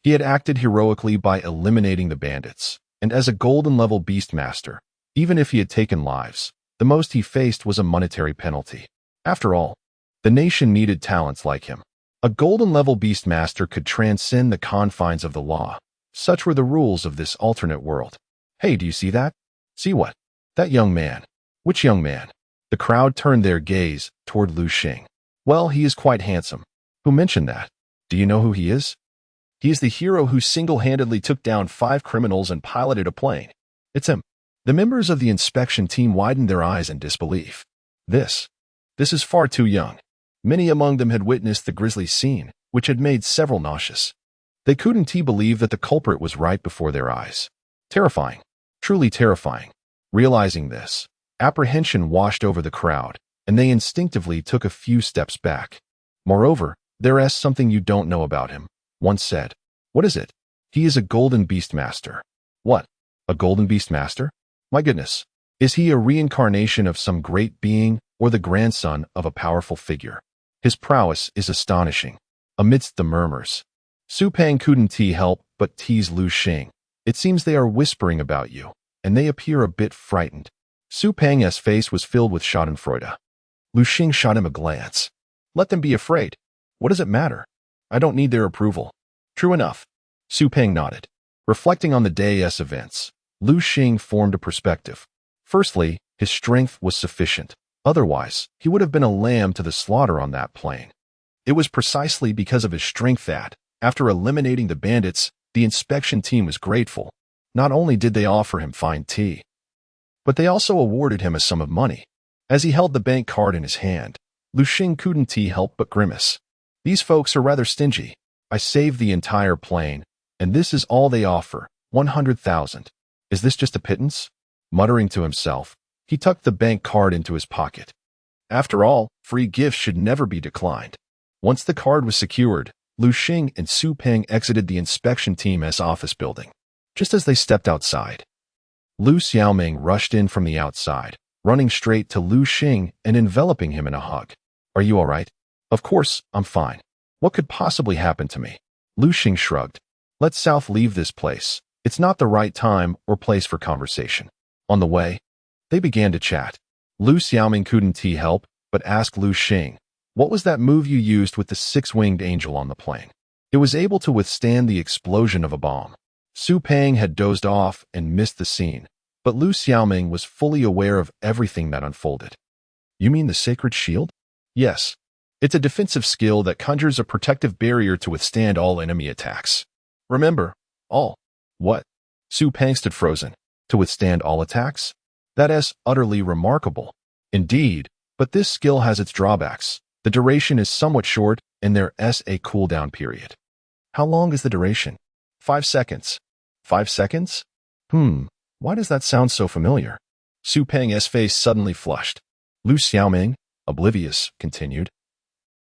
He had acted heroically by eliminating the bandits, and as a golden-level beastmaster, even if he had taken lives, the most he faced was a monetary penalty. After all, the nation needed talents like him. A golden-level beastmaster could transcend the confines of the law. Such were the rules of this alternate world. Hey, do you see that? See what? That young man. Which young man? The crowd turned their gaze toward Liu Xing. Well, he is quite handsome. Who mentioned that? Do you know who he is? He is the hero who single-handedly took down 5 criminals and piloted a plane. It's him. The members of the inspection team widened their eyes in disbelief. This is far too young. Many among them had witnessed the grisly scene, which had made several nauseous. They couldn't believe that the culprit was right before their eyes. Terrifying. Truly terrifying. Realizing this, apprehension washed over the crowd, and they instinctively took a few steps back. Moreover, there's something you don't know about him, one said. What is it? He is a golden beastmaster. What? A golden beastmaster? My goodness. Is he a reincarnation of some great being or the grandson of a powerful figure? His prowess is astonishing. Amidst the murmurs, Su Peng couldn't help but tease Liu Xing. It seems they are whispering about you, and they appear a bit frightened. Su Peng's face was filled with schadenfreude. Liu Xing shot him a glance. Let them be afraid. What does it matter? I don't need their approval. True enough. Su Peng nodded. Reflecting on the day's events, Liu Xing formed a perspective. Firstly, his strength was sufficient. Otherwise, he would have been a lamb to the slaughter on that plane. It was precisely because of his strength that, after eliminating the bandits, the inspection team was grateful. Not only did they offer him fine tea, but they also awarded him a sum of money. As he held the bank card in his hand, Liu Xing couldn't help but grimace. These folks are rather stingy. I saved the entire plane, and this is all they offer, 100,000. Is this just a pittance? Muttering to himself, he tucked the bank card into his pocket. After all, free gifts should never be declined. Once the card was secured, Liu Xing and Su Peng exited the inspection team's office building. Just as they stepped outside, Liu Xiaoming rushed in from the outside, running straight to Liu Xing and enveloping him in a hug. Are you all right? Of course, I'm fine. What could possibly happen to me? Liu Xing shrugged. Let South leave this place. It's not the right time or place for conversation. On the way, they began to chat. Liu Xiaoming couldn't help but ask Liu Xing, what was that move you used with the 6-winged angel on the plane? It was able to withstand the explosion of a bomb. Su Peng had dozed off and missed the scene, but Liu Xiaoming was fully aware of everything that unfolded. You mean the sacred shield? Yes. It's a defensive skill that conjures a protective barrier to withstand all enemy attacks. Remember, all. What? Su Peng stood frozen. To withstand all attacks? That is utterly remarkable. Indeed, but this skill has its drawbacks. The duration is somewhat short, and there is a cooldown period. How long is the duration? 5 seconds. 5 seconds? Why does that sound so familiar? Su Peng's face suddenly flushed. Liu Xiaoming, oblivious, continued.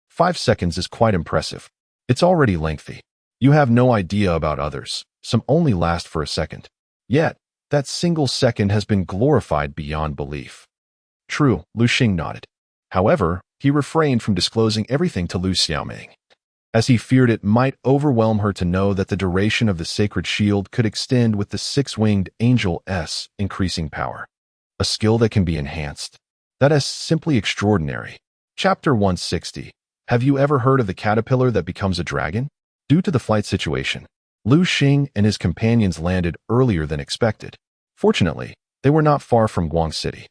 5 seconds is quite impressive. It's already lengthy. You have no idea about others. Some only last for a second. Yet, that single second has been glorified beyond belief. True, Liu Xing nodded. However, he refrained from disclosing everything to Liu Xiaoming, as he feared it might overwhelm her to know that the duration of the sacred shield could extend with the six-winged angel S increasing power. A skill that can be enhanced. That is simply extraordinary. Chapter 160. Have you ever heard of the caterpillar that becomes a dragon? Due to the flight situation, Liu Xing and his companions landed earlier than expected. Fortunately, they were not far from Guang City.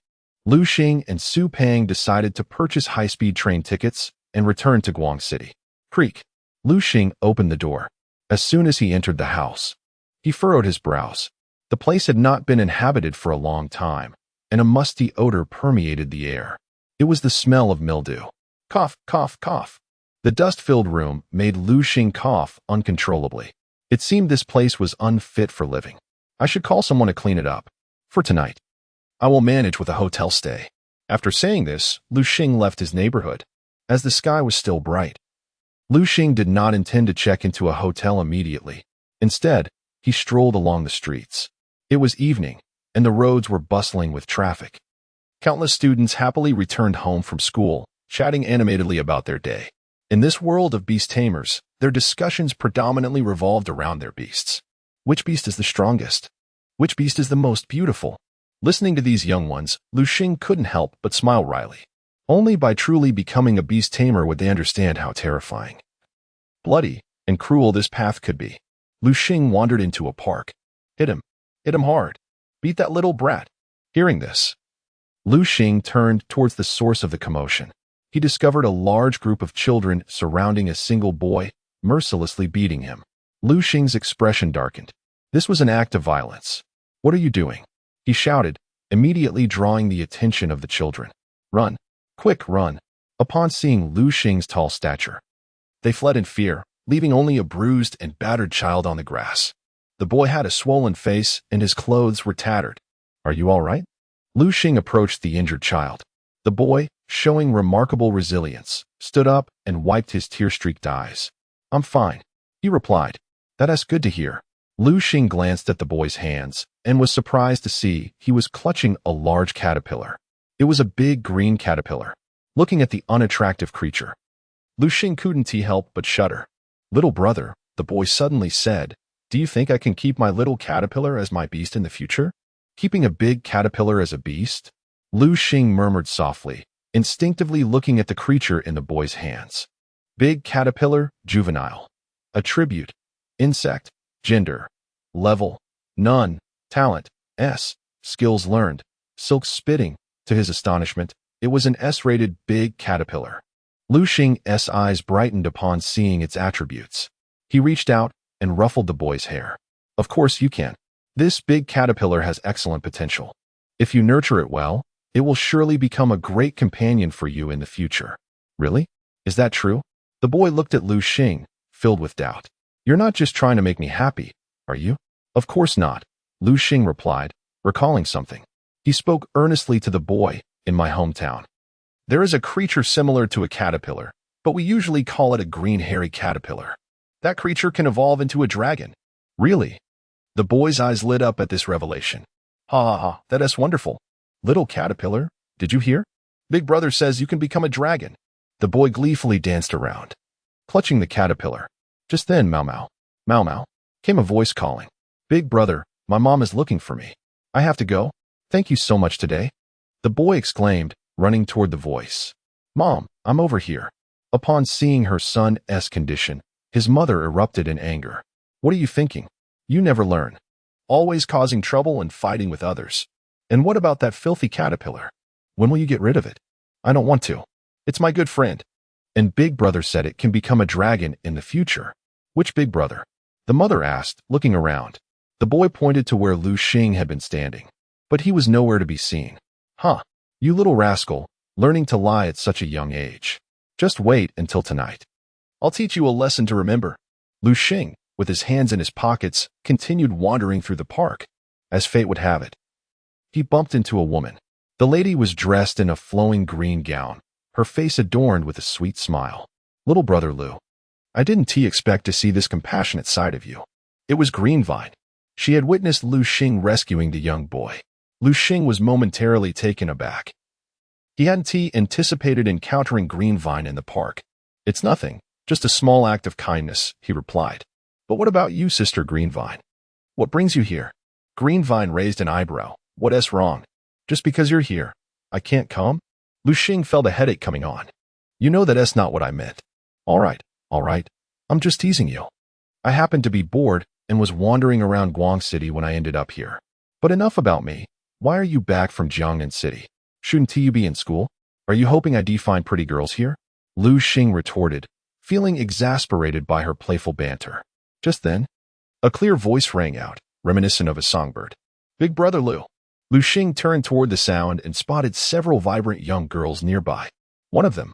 Liu Xing and Su Peng decided to purchase high-speed train tickets and return to Guang City. Creak. Liu Xing opened the door. As soon as he entered the house, he furrowed his brows. The place had not been inhabited for a long time, and a musty odor permeated the air. It was the smell of mildew. Cough, cough, cough. The dust-filled room made Liu Xing cough uncontrollably. It seemed this place was unfit for living. I should call someone to clean it up. For tonight, I will manage with a hotel stay. After saying this, Liu Xing left his neighborhood, as the sky was still bright. Liu Xing did not intend to check into a hotel immediately. Instead, he strolled along the streets. It was evening, and the roads were bustling with traffic. Countless students happily returned home from school, chatting animatedly about their day. In this world of beast tamers, their discussions predominantly revolved around their beasts. Which beast is the strongest? Which beast is the most beautiful? Listening to these young ones, Liu Xing couldn't help but smile wryly. Only by truly becoming a beast tamer would they understand how terrifying, bloody, and cruel this path could be. Liu Xing wandered into a park. Hit him. Hit him hard. Beat that little brat. Hearing this, Liu Xing turned towards the source of the commotion. He discovered a large group of children surrounding a single boy, mercilessly beating him. Liu Xing's expression darkened. This was an act of violence. What are you doing? He shouted, immediately drawing the attention of the children. Run. Quick, run. Upon seeing Liu Xing's tall stature, they fled in fear, leaving only a bruised and battered child on the grass. The boy had a swollen face and his clothes were tattered. Are you all right? Liu Xing approached the injured child. The boy, showing remarkable resilience, stood up and wiped his tear-streaked eyes. I'm fine, he replied. That's good to hear. Liu Xing glanced at the boy's hands and was surprised to see he was clutching a large caterpillar. It was a big green caterpillar. Looking at the unattractive creature, Liu Xing couldn't help but shudder. Little brother, the boy suddenly said, do you think I can keep my little caterpillar as my beast in the future? Keeping a big caterpillar as a beast? Liu Xing murmured softly, instinctively looking at the creature in the boy's hands. Big caterpillar, juvenile. Attribute, insect, gender, level, none, talent, S, skills learned, silk spitting. To his astonishment, it was an S-rated big caterpillar. Liu Xing's eyes brightened upon seeing its attributes. He reached out and ruffled the boy's hair. Of course you can. This big caterpillar has excellent potential. If you nurture it well, it will surely become a great companion for you in the future. Really? Is that true? The boy looked at Liu Xing, filled with doubt. You're not just trying to make me happy, are you? Of course not, Liu Xing replied, recalling something. He spoke earnestly to the boy. In my hometown, there is a creature similar to a caterpillar, but we usually call it a green hairy caterpillar. That creature can evolve into a dragon. Really? The boy's eyes lit up at this revelation. Ha ha ha, that is wonderful. Little caterpillar, did you hear? Big brother says you can become a dragon. The boy gleefully danced around, clutching the caterpillar. Just then, Mau Mau, came a voice calling. Big brother, my mom is looking for me. I have to go. Thank you so much today. The boy exclaimed, running toward the voice. Mom, I'm over here. Upon seeing her son's condition, his mother erupted in anger. What are you thinking? You never learn. Always causing trouble and fighting with others. And what about that filthy caterpillar? When will you get rid of it? I don't want to. It's my good friend. And Big Brother said it can become a dragon in the future. Which Big Brother? The mother asked, looking around. The boy pointed to where Liu Xing had been standing, but he was nowhere to be seen. Huh, you little rascal, learning to lie at such a young age. Just wait until tonight. I'll teach you a lesson to remember. Liu Xing, with his hands in his pockets, continued wandering through the park. As fate would have it, he bumped into a woman. The lady was dressed in a flowing green gown, her face adorned with a sweet smile. "Little brother Liu, I didn't expect to see this compassionate side of you." It was Greenvine. She had witnessed Liu Xing rescuing the young boy. Liu Xing was momentarily taken aback. He hadn't anticipated encountering Greenvine in the park. "It's nothing, just a small act of kindness," he replied. "But what about you, Sister Greenvine? What brings you here?" Greenvine raised an eyebrow. "What's wrong? Just because you're here, I can't come?" Liu Xing felt a headache coming on. "You know that's not what I meant." All right, I'm just teasing you. I happened to be bored and was wandering around Guang City when I ended up here. But enough about me. Why are you back from Jiangnan City? Shouldn't you be in school? Are you hoping I find pretty girls here?" Liu Xing retorted, feeling exasperated by her playful banter. Just then, a clear voice rang out, reminiscent of a songbird. "Big brother Liu." Liu Xing turned toward the sound and spotted several vibrant young girls nearby. One of them,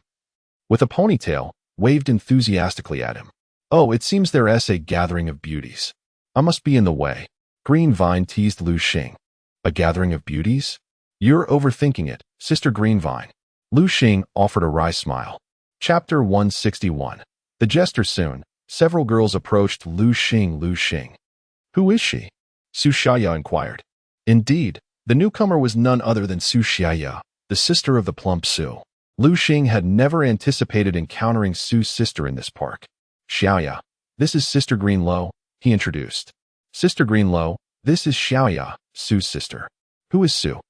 with a ponytail, waved enthusiastically at him. "Oh, it seems there's a gathering of beauties. I must be in the way." Greenvine teased Liu Xing. "A gathering of beauties? You're overthinking it, Sister Greenvine." Liu Xing offered a wry smile. Chapter 161. The Jester. Soon, several girls approached Liu Xing. "Liu Xing. Who is she?" Su Xiaya inquired. Indeed, the newcomer was none other than Su Xiaya, the sister of the plump Su. Liu Xing had never anticipated encountering Su's sister in this park. "Xiaoya, this is Sister Greenlow," he introduced. "Sister Greenlow, this is Xiaoya, Su's sister." "Who is Su?"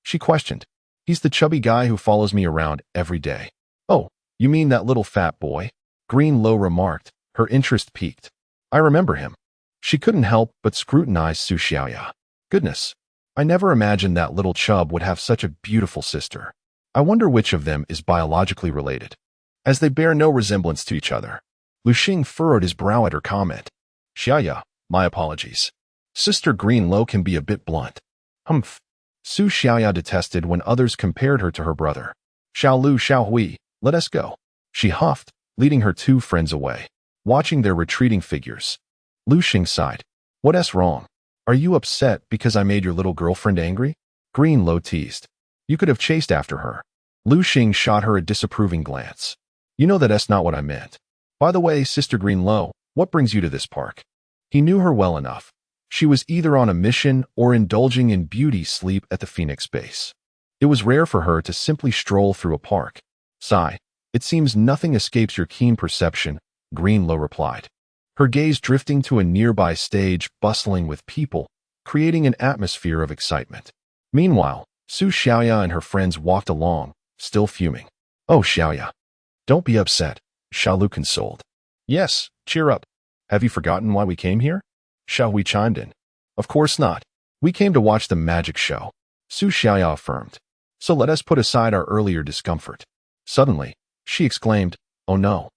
she questioned. "He's the chubby guy who follows me around every day." "Oh, you mean that little fat boy?" Greenlow remarked, her interest piqued. "I remember him." She couldn't help but scrutinize Su Xiaoya. "Goodness, I never imagined that little chub would have such a beautiful sister. I wonder which of them is biologically related, as they bear no resemblance to each other." Liu Xing furrowed his brow at her comment. "Xiaoya, my apologies. Sister Greenlow can be a bit blunt." "Humph." Su Xiaoya detested when others compared her to her brother. "Xiao Lu, Xiao Hui, let us go." She huffed, leading her two friends away. Watching their retreating figures, Liu Xing sighed. "What's wrong? Are you upset because I made your little girlfriend angry?" Greenlow teased. "You could have chased after her." Liu Xing shot her a disapproving glance. "You know that's not what I meant. By the way, Sister Greenlow, what brings you to this park?" He knew her well enough. She was either on a mission or indulging in beauty sleep at the Phoenix base. It was rare for her to simply stroll through a park. "Sigh, it seems nothing escapes your keen perception," Greenlow replied, her gaze drifting to a nearby stage bustling with people, creating an atmosphere of excitement. Meanwhile, Su Xiaoya and her friends walked along, still fuming. "Oh, Xiaoya, don't be upset," Xiaolu consoled. "Yes, cheer up. Have you forgotten why we came here?" Xiao Hui chimed in. "Of course not. We came to watch the magic show," Su Xiaoya affirmed. "So let us put aside our earlier discomfort." Suddenly, she exclaimed, "Oh no.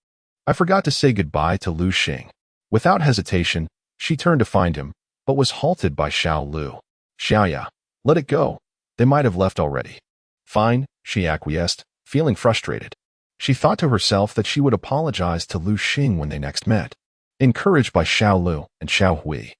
I forgot to say goodbye to Liu Xing." Without hesitation, she turned to find him, but was halted by Xiao Lu. "Xiaoya, let it go. They might have left already." "Fine," she acquiesced, feeling frustrated. She thought to herself that she would apologize to Liu Xing when they next met. Encouraged by Xiao Lu and Xiao Hui,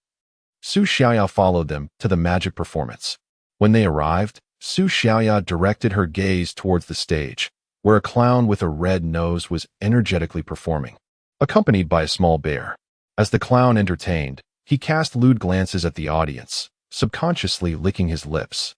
Su Xiaoya followed them to the magic performance. When they arrived, Su Xiaoya directed her gaze towards the stage, where a clown with a red nose was energetically performing, accompanied by a small bear. As the clown entertained, he cast lewd glances at the audience, subconsciously licking his lips.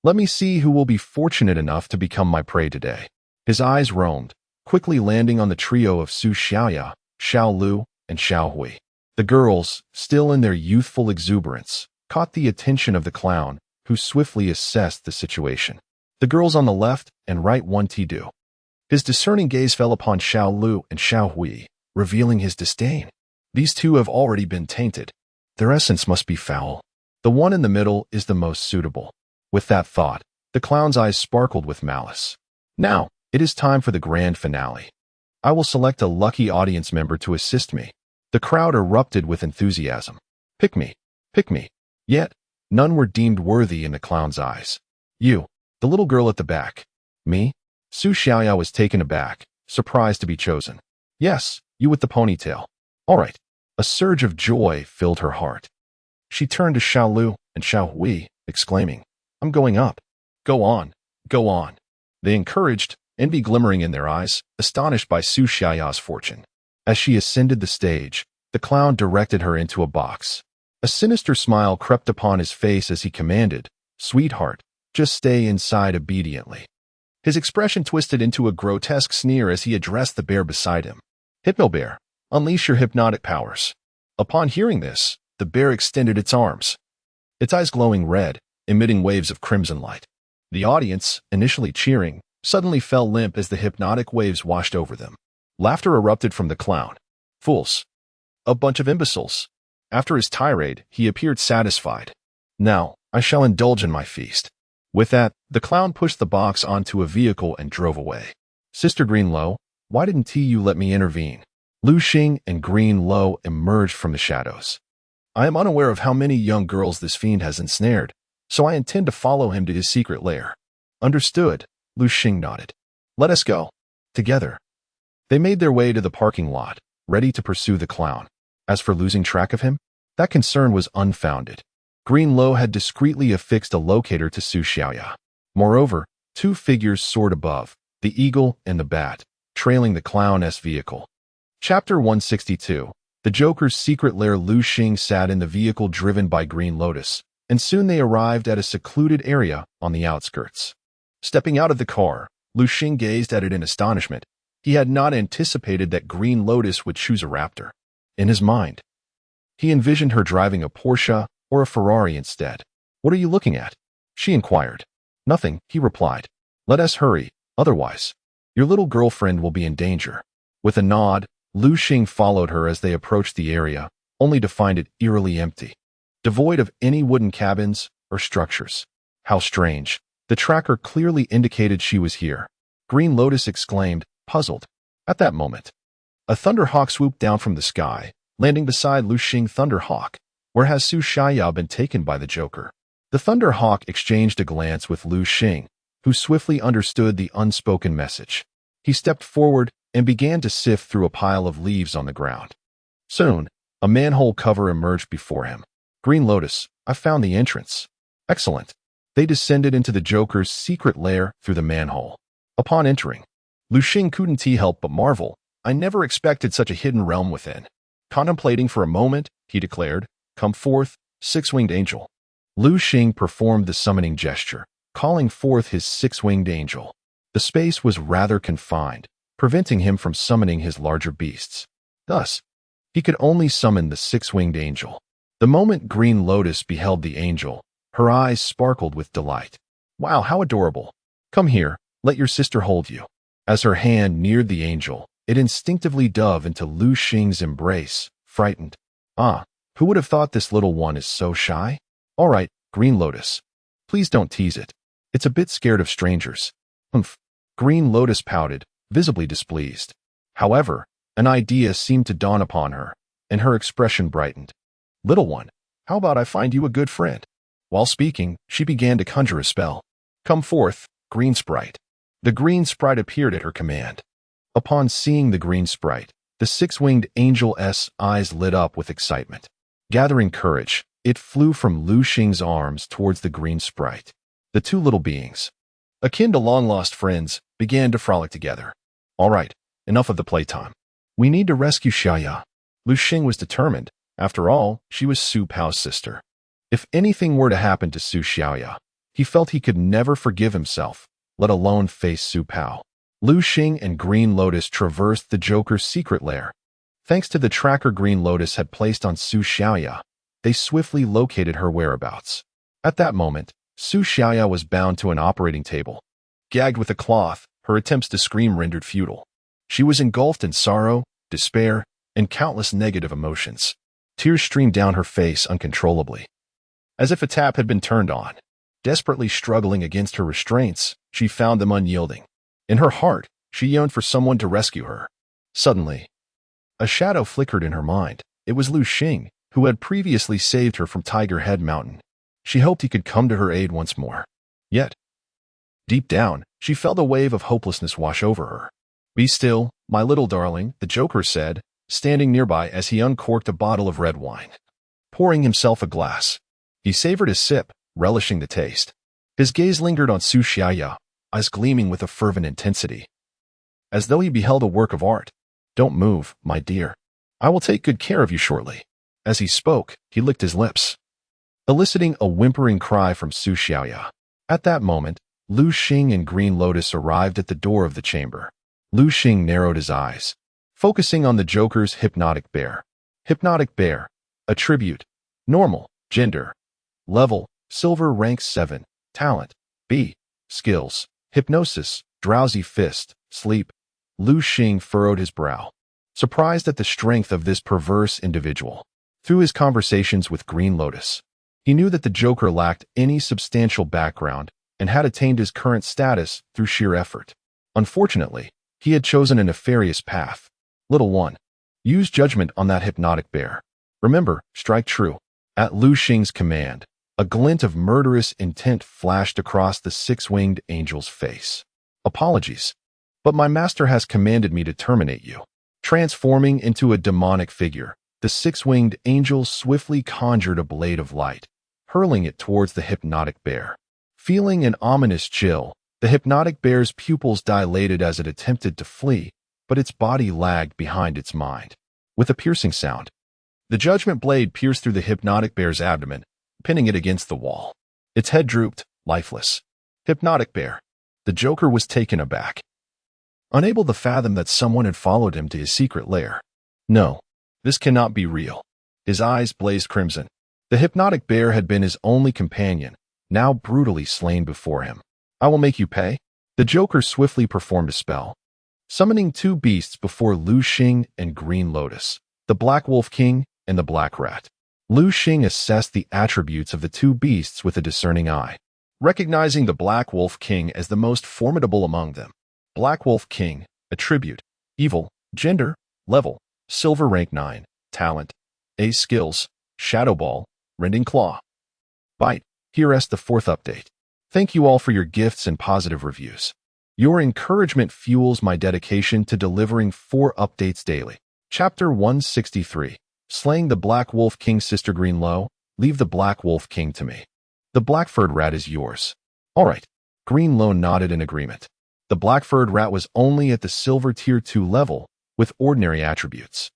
"Let me see who will be fortunate enough to become my prey today." His eyes roamed, quickly landing on the trio of Su Xiaoya, Xiao Lu, and Xiao Hui. The girls, still in their youthful exuberance, caught the attention of the clown, who swiftly assessed the situation. The girls on the left and right wanted to do. His discerning gaze fell upon Xiao Lu and Xiao Hui, revealing his disdain. These two have already been tainted. Their essence must be foul. The one in the middle is the most suitable. With that thought, the clown's eyes sparkled with malice. "Now, it is time for the grand finale. I will select a lucky audience member to assist me." The crowd erupted with enthusiasm. Pick me. Pick me." Yet, none were deemed worthy in the clown's eyes. "You, the little girl at the back." "Me?" Su Xiaoya was taken aback, surprised to be chosen. "Yes, you with the ponytail." "All right, A surge of joy filled her heart. She turned to Xiao Lu and Xiao Hui, exclaiming, "I'm going up. Go on, go on." They encouraged, envy glimmering in their eyes, astonished by Su Xiaoya's fortune. As she ascended the stage, the clown directed her into a box. A sinister smile crept upon his face as he commanded, "Sweetheart, just stay inside obediently." His expression twisted into a grotesque sneer as he addressed the bear beside him. "Hypno Bear, unleash your hypnotic powers." Upon hearing this, the bear extended its arms, its eyes glowing red, emitting waves of crimson light. The audience, initially cheering, suddenly fell limp as the hypnotic waves washed over them. Laughter erupted from the clown. "Fools. A bunch of imbeciles." After his tirade, he appeared satisfied. "Now, I shall indulge in my feast." With that, the clown pushed the box onto a vehicle and drove away. "Sister Green Lo, why didn't you let me intervene?" Liu Xing and Green Lo emerged from the shadows. "I am unaware of how many young girls this fiend has ensnared, so I intend to follow him to his secret lair." "Understood," Liu Xing nodded. "Let us go." Together, they made their way to the parking lot, ready to pursue the clown. As for losing track of him, that concern was unfounded. Green Lo had discreetly affixed a locator to Su Xiaoya. Moreover, two figures soared above, the eagle and the bat, trailing the clown's vehicle. Chapter 162. The Joker's secret lair. Liu Xing sat in the vehicle driven by Green Lotus, and soon they arrived at a secluded area on the outskirts. Stepping out of the car, Liu Xing gazed at it in astonishment. He had not anticipated that Green Lotus would choose a raptor. In his mind, he envisioned her driving a Porsche or a Ferrari instead. "What are you looking at?" she inquired. "Nothing," he replied. "Let us hurry, otherwise, your little girlfriend will be in danger." With a nod, Liu Xing followed her as they approached the area, only to find it eerily empty, devoid of any wooden cabins or structures. "How strange. The tracker clearly indicated she was here," Green Lotus exclaimed, puzzled. At that moment, a Thunderhawk swooped down from the sky, landing beside Liu Xing. "Thunderhawk, where has Su Xiaoya been taken by the Joker?" The Thunderhawk exchanged a glance with Liu Xing, who swiftly understood the unspoken message. He stepped forward and began to sift through a pile of leaves on the ground. Soon, a manhole cover emerged before him. "Green Lotus, I found the entrance." "Excellent." They descended into the Joker's secret lair through the manhole. Upon entering, Liu Xing couldn't help but marvel. "I never expected such a hidden realm within." Contemplating for a moment, he declared, "Come forth, six-winged angel." Liu Xing performed the summoning gesture, calling forth his six-winged angel. The space was rather confined, preventing him from summoning his larger beasts. Thus, he could only summon the six-winged angel. The moment Green Lotus beheld the angel, her eyes sparkled with delight. "Wow, how adorable. Come here, let your sister hold you." As her hand neared the angel, it instinctively dove into Liu Xing's embrace, frightened. "Ah, who would have thought this little one is so shy?" "All right, Green Lotus. Please don't tease it. It's a bit scared of strangers." "Humph." Green Lotus pouted, visibly displeased. However, an idea seemed to dawn upon her, and her expression brightened. "Little one, how about I find you a good friend?" While speaking, she began to conjure a spell. "Come forth, Green Sprite." The Green Sprite appeared at her command. Upon seeing the Green Sprite, the six-winged angel's eyes lit up with excitement. Gathering courage, it flew from Liu Xing's arms towards the Green Sprite. The two little beings, akin to long-lost friends, began to frolic together. "All right, enough of the playtime. We need to rescue Xiaoya." Liu Xing was determined. After all, she was Su Pao's sister. If anything were to happen to Su Xiaoya, he felt he could never forgive himself, let alone face Su Pao. Liu Xing and Green Lotus traversed the Joker's secret lair. Thanks to the tracker Green Lotus had placed on Su Xiaoya, they swiftly located her whereabouts. At that moment, Su Xiaoya was bound to an operating table. Gagged with a cloth, her attempts to scream rendered futile. She was engulfed in sorrow, despair, and countless negative emotions. Tears streamed down her face uncontrollably, as if a tap had been turned on. Desperately struggling against her restraints, she found them unyielding. In her heart, she yearned for someone to rescue her. Suddenly, a shadow flickered in her mind. It was Liu Xing, who had previously saved her from Tiger Head Mountain. She hoped he could come to her aid once more. Yet, deep down, she felt a wave of hopelessness wash over her. "Be still, my little darling," the Joker said, standing nearby as he uncorked a bottle of red wine. Pouring himself a glass, he savored a sip, relishing the taste. His gaze lingered on Su Xiaya, eyes gleaming with a fervent intensity, as though he beheld a work of art. "Don't move, my dear. I will take good care of you shortly." As he spoke, he licked his lips, eliciting a whimpering cry from Su Xiaya. At that moment, Liu Xing and Green Lotus arrived at the door of the chamber. Liu Xing narrowed his eyes, focusing on the Joker's hypnotic bear. Hypnotic bear. Attribute: normal. Gender: level, silver, rank 7. Talent: B. Skills: hypnosis, drowsy fist, sleep. Liu Xing furrowed his brow, surprised at the strength of this perverse individual. Through his conversations with Green Lotus, he knew that the Joker lacked any substantial background and had attained his current status through sheer effort. Unfortunately, he had chosen a nefarious path. Little one, use judgment on that hypnotic bear. Remember, strike true. At Liu Xing's command, a glint of murderous intent flashed across the six-winged angel's face. "Apologies, but my master has commanded me to terminate you." Transforming into a demonic figure, the six-winged angel swiftly conjured a blade of light, hurling it towards the hypnotic bear. Feeling an ominous chill, the hypnotic bear's pupils dilated as it attempted to flee, but its body lagged behind its mind. With a piercing sound, the judgment blade pierced through the hypnotic bear's abdomen, pinning it against the wall. Its head drooped, lifeless. Hypnotic bear. The Joker was taken aback, unable to fathom that someone had followed him to his secret lair. No, this cannot be real. His eyes blazed crimson. The hypnotic bear had been his only companion, now brutally slain before him. "I will make you pay." The Joker swiftly performed a spell, summoning two beasts before Liu Xing and Green Lotus, the Black Wolf King and the Black Rat. Liu Xing assessed the attributes of the two beasts with a discerning eye, recognizing the Black Wolf King as the most formidable among them. Black Wolf King. Attribute: evil. Gender: level, silver, rank 9. Talent: A. Skills: Shadow Ball, Rending Claw, Bite. Here's the 4th update. Thank you all for your gifts and positive reviews. Your encouragement fuels my dedication to delivering 4 updates daily. Chapter 163. Slaying the Black Wolf King. Sister Green Low, leave the Black Wolf King to me. The black-furred rat is yours. All right. Green Low nodded in agreement. The black-furred rat was only at the silver tier 2 level, with ordinary attributes.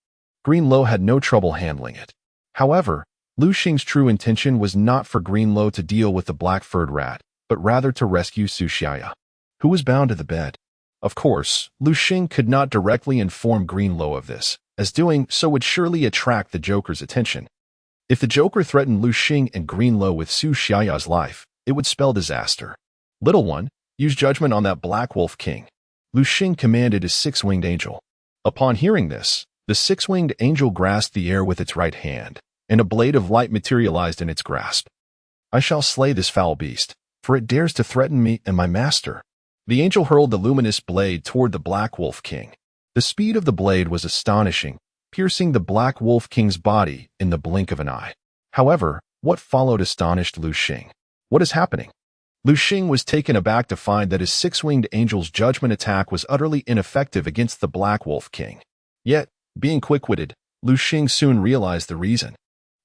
Green Low had no trouble handling it. However, Liu Xing's true intention was not for Green Low to deal with the black-furred rat, but rather to rescue Su Xiaya, who was bound to the bed. Of course, Liu Xing could not directly inform Green Low of this, as doing so would surely attract the Joker's attention. If the Joker threatened Liu Xing and Green Low with Su Xiaya's life, it would spell disaster. "Little one, use judgment on that Black Wolf King." Liu Xing commanded his six-winged angel. Upon hearing this, the six-winged angel grasped the air with its right hand, and a blade of light materialized in its grasp. "I shall slay this foul beast, for it dares to threaten me and my master." The angel hurled the luminous blade toward the Black Wolf King. The speed of the blade was astonishing, piercing the Black Wolf King's body in the blink of an eye. However, what followed astonished Liu Xing. What is happening? Liu Xing was taken aback to find that his six-winged angel's judgment attack was utterly ineffective against the Black Wolf King. Yet, being quick-witted, Liu Xing soon realized the reason.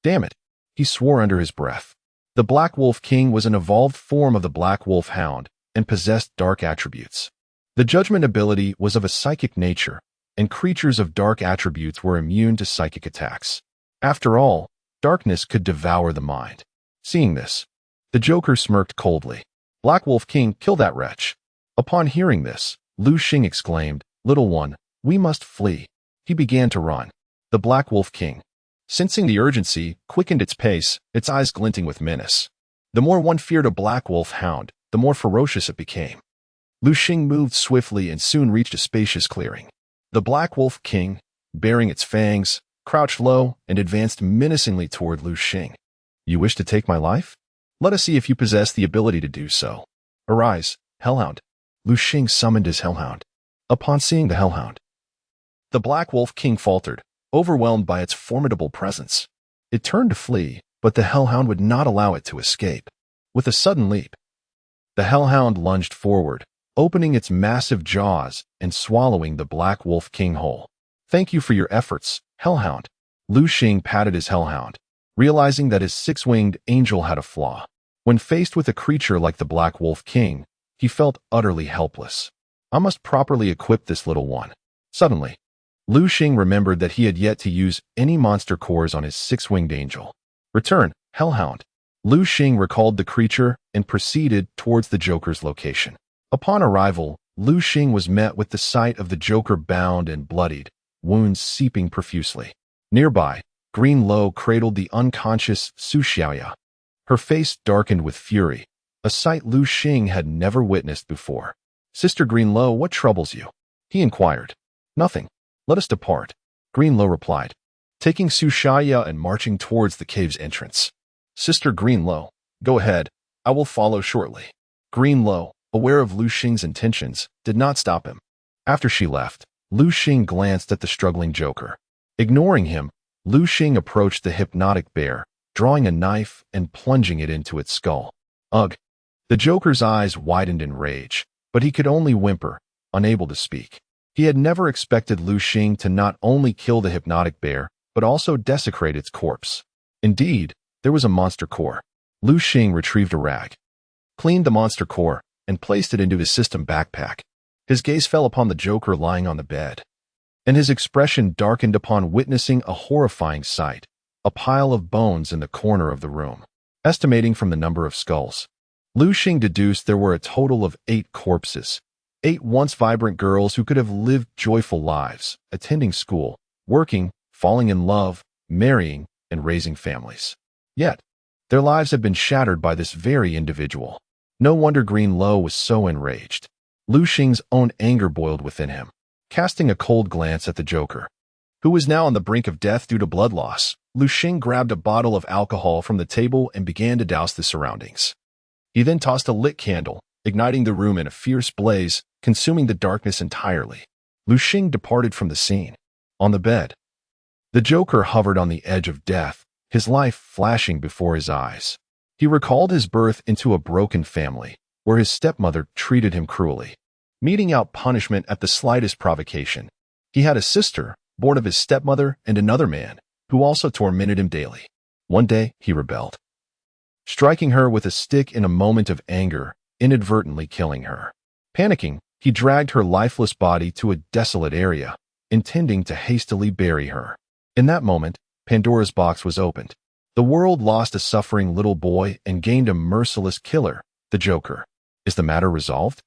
"Damn it," he swore under his breath. The Black Wolf King was an evolved form of the Black Wolf Hound and possessed dark attributes. The judgment ability was of a psychic nature, and creatures of dark attributes were immune to psychic attacks. After all, darkness could devour the mind. Seeing this, the Joker smirked coldly. "Black Wolf King, kill that wretch." Upon hearing this, Liu Xing exclaimed, "Little one, we must flee." He began to run. The Black Wolf King, sensing the urgency, quickened its pace, its eyes glinting with menace. The more one feared a Black Wolf Hound, the more ferocious it became. Liu Xing moved swiftly and soon reached a spacious clearing. The Black Wolf King, baring its fangs, crouched low and advanced menacingly toward Liu Xing. "You wish to take my life? Let us see if you possess the ability to do so. Arise, Hellhound." Liu Xing summoned his Hellhound. Upon seeing the Hellhound, the Black Wolf King faltered, overwhelmed by its formidable presence. It turned to flee, but the Hellhound would not allow it to escape. With a sudden leap, the Hellhound lunged forward, opening its massive jaws and swallowing the Black Wolf King whole. Thank you for your efforts, Hellhound. Liu Xing patted his hellhound, realizing that his six-winged angel had a flaw. When faced with a creature like the Black Wolf King, he felt utterly helpless. I must properly equip this little one. Suddenly, Liu Xing remembered that he had yet to use any monster cores on his six-winged angel. Return, Hellhound. Liu Xing recalled the creature and proceeded towards the Joker's location. Upon arrival, Liu Xing was met with the sight of the Joker bound and bloodied, wounds seeping profusely. Nearby, Green Lo cradled the unconscious Su Xiaoya. Her face darkened with fury, a sight Liu Xing had never witnessed before. Sister Green Lo, what troubles you? He inquired. Nothing. Let us depart. Green Lo replied, taking Su Xiaoya and marching towards the cave's entrance. Sister Green Lo, go ahead. I will follow shortly. Green Lo, aware of Liu Xing's intentions, did not stop him. After she left, Liu Xing glanced at the struggling Joker. Ignoring him, Liu Xing approached the hypnotic bear, drawing a knife and plunging it into its skull. Ugh! The Joker's eyes widened in rage, but he could only whimper, unable to speak. He had never expected Liu Xing to not only kill the hypnotic bear, but also desecrate its corpse. Indeed, there was a monster core. Liu Xing retrieved a rag, cleaned the monster core, and placed it into his system backpack. His gaze fell upon the Joker lying on the bed, and his expression darkened upon witnessing a horrifying sight, a pile of bones in the corner of the room. Estimating from the number of skulls, Liu Xing deduced there were a total of 8 corpses, 8 once vibrant girls who could have lived joyful lives, attending school, working, falling in love, marrying, and raising families. Yet, their lives had been shattered by this very individual. No wonder Green Lo was so enraged. Liu Xing's own anger boiled within him. Casting a cold glance at the Joker, who was now on the brink of death due to blood loss, Liu Xing grabbed a bottle of alcohol from the table and began to douse the surroundings. He then tossed a lit candle, igniting the room in a fierce blaze, consuming the darkness entirely. Liu Xing departed from the scene. On the bed, the Joker hovered on the edge of death, his life flashing before his eyes. He recalled his birth into a broken family, where his stepmother treated him cruelly, meting out punishment at the slightest provocation. He had a sister, born of his stepmother and another man, who also tormented him daily. One day, he rebelled, striking her with a stick in a moment of anger, inadvertently killing her. Panicking, he dragged her lifeless body to a desolate area, intending to hastily bury her. In that moment, Pandora's box was opened. The world lost a suffering little boy and gained a merciless killer, the Joker. Is the matter resolved?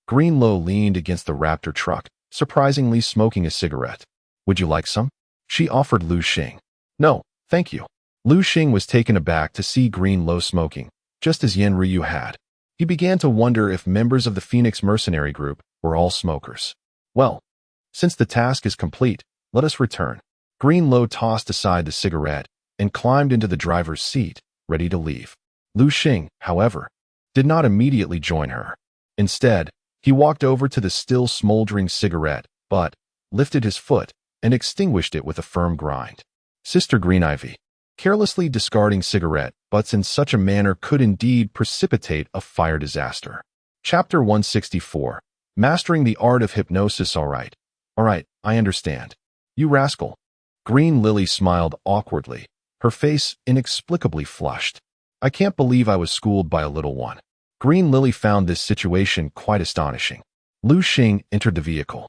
Green Lo leaned against the Raptor truck, surprisingly smoking a cigarette. Would you like some? She offered Liu Xing. No, thank you. Liu Xing was taken aback to see Green Lo smoking, just as Yen Ryu had. He began to wonder if members of the Phoenix mercenary group were all smokers. Well, since the task is complete, let us return. Green Lo tossed aside the cigarette and climbed into the driver's seat, ready to leave. Liu Xing, however, did not immediately join her. Instead, he walked over to the still smoldering cigarette, but lifted his foot and extinguished it with a firm grind. Sister Green Ivy, carelessly discarding cigarette butts in such a manner could indeed precipitate a fire disaster. Chapter 164. Mastering the Art of Hypnosis. All right, I understand. You rascal. Green Lily smiled awkwardly, her face inexplicably flushed. I can't believe I was schooled by a little one. Green Lily found this situation quite astonishing. Liu Xing entered the vehicle.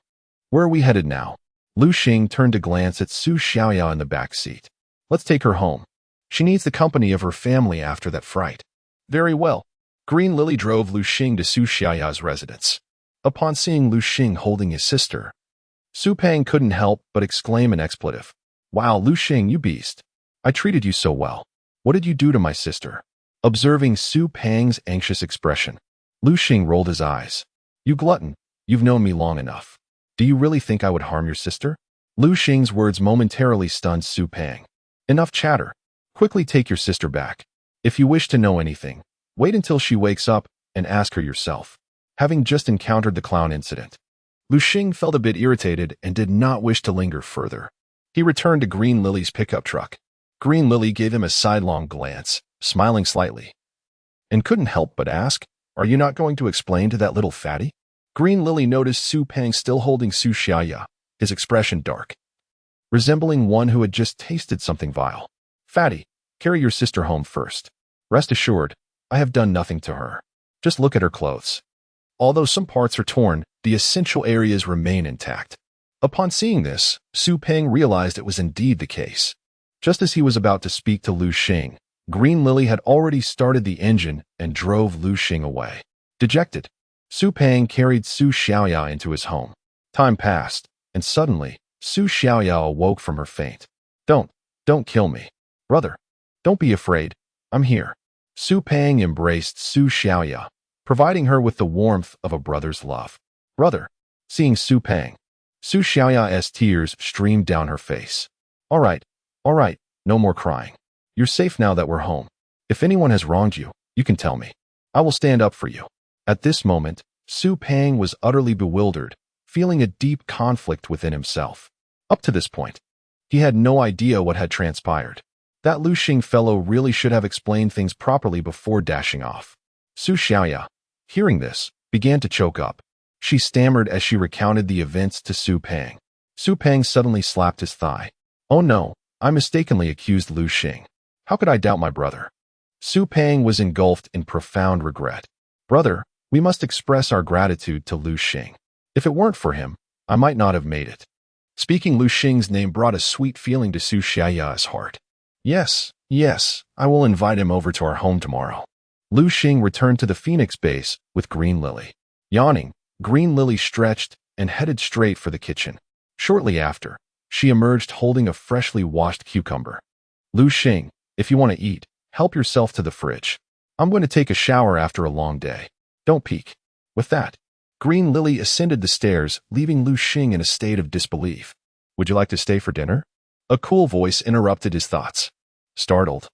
Where are we headed now? Liu Xing turned to glance at Su Xiaoya in the back seat. Let's take her home. She needs the company of her family after that fright. Very well. Green Lily drove Liu Xing to Su Xiaoya's residence. Upon seeing Liu Xing holding his sister, Su Pang couldn't help but exclaim an expletive. Wow, Liu Xing, you beast. I treated you so well. What did you do to my sister? Observing Su Pang's anxious expression, Liu Xing rolled his eyes. You glutton, you've known me long enough. Do you really think I would harm your sister? Liu Xing's words momentarily stunned Su Pang. Enough chatter. Quickly take your sister back. If you wish to know anything, wait until she wakes up and ask her yourself. Having just encountered the clown incident, Liu Xing felt a bit irritated and did not wish to linger further. He returned to Green Lily's pickup truck. Green Lily gave him a sidelong glance, smiling slightly, and couldn't help but ask, are you not going to explain to that little fatty? Green Lily noticed Su Pang still holding Su Xiaoya, his expression dark. resembling one who had just tasted something vile. Fatty, carry your sister home first. Rest assured, I have done nothing to her. Just look at her clothes. Although some parts are torn, the essential areas remain intact. Upon seeing this, Su Peng realized it was indeed the case. Just as he was about to speak to Liu Xing, Green Lily had already started the engine and drove Liu Xing away. Dejected, Su Peng carried Su Xiaoya into his home. Time passed, and suddenly, Su Xiaoya awoke from her faint. Don't kill me. Brother, don't be afraid, I'm here. Su Peng embraced Su Xiaoya, providing her with the warmth of a brother's love. Brother, seeing Su Peng, Su Xiaoya's tears streamed down her face. All right, no more crying. You're safe now that we're home. If anyone has wronged you, you can tell me. I will stand up for you. At this moment, Su Peng was utterly bewildered, feeling a deep conflict within himself. Up to this point, he had no idea what had transpired. That Liu Xing fellow really should have explained things properly before dashing off. Su Xiaoya, hearing this, began to choke up. She stammered as she recounted the events to Su Peng. Su Peng suddenly slapped his thigh. Oh no, I mistakenly accused Liu Xing. How could I doubt my brother? Su Peng was engulfed in profound regret. Brother, we must express our gratitude to Liu Xing. If it weren't for him, I might not have made it. Speaking Liu Xing's name brought a sweet feeling to Su Xiaoya's heart. Yes, I will invite him over to our home tomorrow. Liu Xing returned to the Phoenix base with Green Lily. Yawning, Green Lily stretched and headed straight for the kitchen. Shortly after, she emerged holding a freshly washed cucumber. Liu Xing, if you want to eat, help yourself to the fridge. I'm going to take a shower after a long day. Don't peek. With that, Green Lily ascended the stairs, leaving Liu Xing in a state of disbelief. Would you like to stay for dinner? A cool voice interrupted his thoughts. Startled,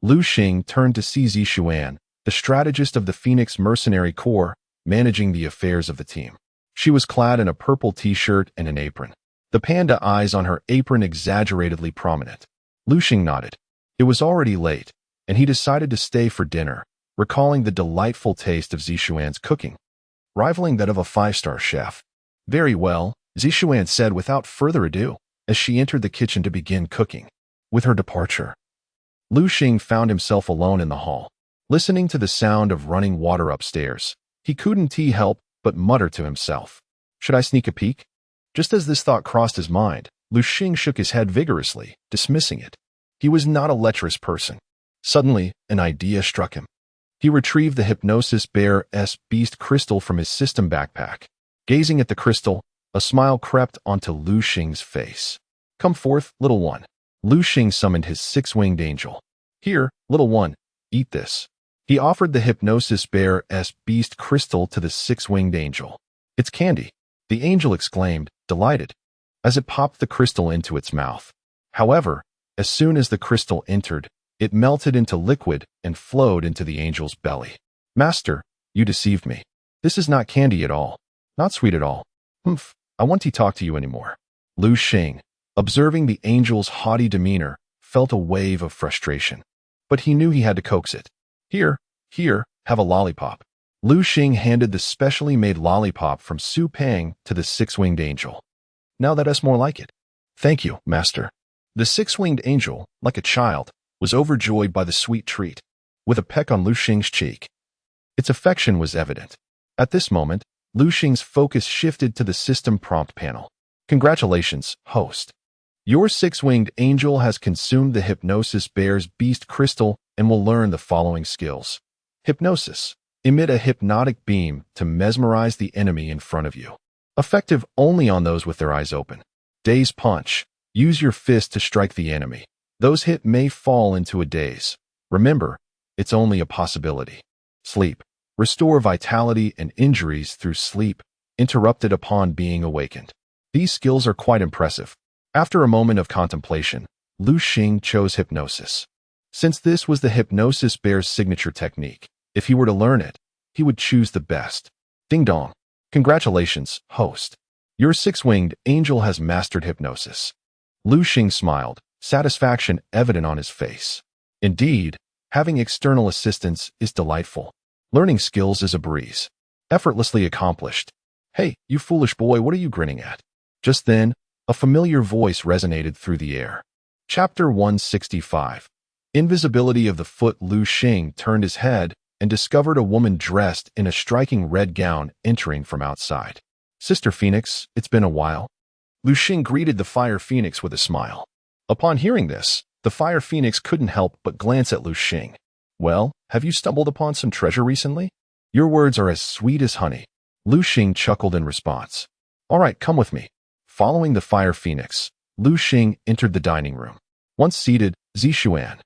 Liu Xing turned to see Zixuan, the strategist of the Phoenix Mercenary Corps, managing the affairs of the team. She was clad in a purple t-shirt and an apron. The panda eyes on her apron exaggeratedly prominent. Liu Xing nodded. It was already late, and he decided to stay for dinner, recalling the delightful taste of Zixuan's cooking, rivaling that of a five-star chef. Very well, Zixuan said without further ado, as she entered the kitchen to begin cooking. With her departure, Liu Xing found himself alone in the hall. Listening to the sound of running water upstairs, he couldn't help but mutter to himself. Should I sneak a peek? Just as this thought crossed his mind, Liu Xing shook his head vigorously, dismissing it. He was not a lecherous person. Suddenly, an idea struck him. He retrieved the Hypnosis Bear's Beast crystal from his system backpack. Gazing at the crystal, a smile crept onto Liu Xing's face. Come forth, little one. Liu Xing summoned his six-winged angel. Here, little one, eat this. He offered the Hypnosis Bear's Beast crystal to the six-winged angel. It's candy, the angel exclaimed, delighted, as it popped the crystal into its mouth. However, as soon as the crystal entered, it melted into liquid and flowed into the angel's belly. Master, you deceived me. This is not candy at all. Not sweet at all. Humph, I won't talk to you anymore. Liu Xing, observing the angel's haughty demeanor, felt a wave of frustration. But he knew he had to coax it. Here, have a lollipop. Liu Xing handed the specially made lollipop from Su Peng to the six-winged angel. Now that's more like it. Thank you, master. The six-winged angel, like a child, was overjoyed by the sweet treat, with a peck on Liu Xing's cheek. Its affection was evident. At this moment, Liu Xing's focus shifted to the system prompt panel. Congratulations, host. Your six-winged angel has consumed the Hypnosis Bear's Beast crystal and will learn the following skills. Hypnosis. Emit a hypnotic beam to mesmerize the enemy in front of you. Effective only on those with their eyes open. Daze Punch. Use your fist to strike the enemy. Those hit may fall into a daze. Remember, it's only a possibility. Sleep. Restore vitality and injuries through sleep, interrupted upon being awakened. These skills are quite impressive. After a moment of contemplation, Liu Xing chose Hypnosis. Since this was the Hypnosis Bear's signature technique, if he were to learn it, he would choose the best. Ding dong. Congratulations, host. Your six-winged angel has mastered hypnosis. Liu Xing smiled, satisfaction evident on his face. Indeed, having external assistance is delightful. Learning skills is a breeze. Effortlessly accomplished. Hey, you foolish boy, what are you grinning at? Just then, A familiar voice resonated through the air. Chapter 165. Invisibility of the foot. Liu Xing turned his head and discovered a woman dressed in a striking red gown entering from outside. Sister Phoenix, it's been a while. Liu Xing greeted the Fire Phoenix with a smile. Upon hearing this, the Fire Phoenix couldn't help but glance at Liu Xing. Well, have you stumbled upon some treasure recently? Your words are as sweet as honey. Liu Xing chuckled in response. All right, come with me. Following the Fire Phoenix, Liu Xing entered the dining room. Once seated, Zixuan,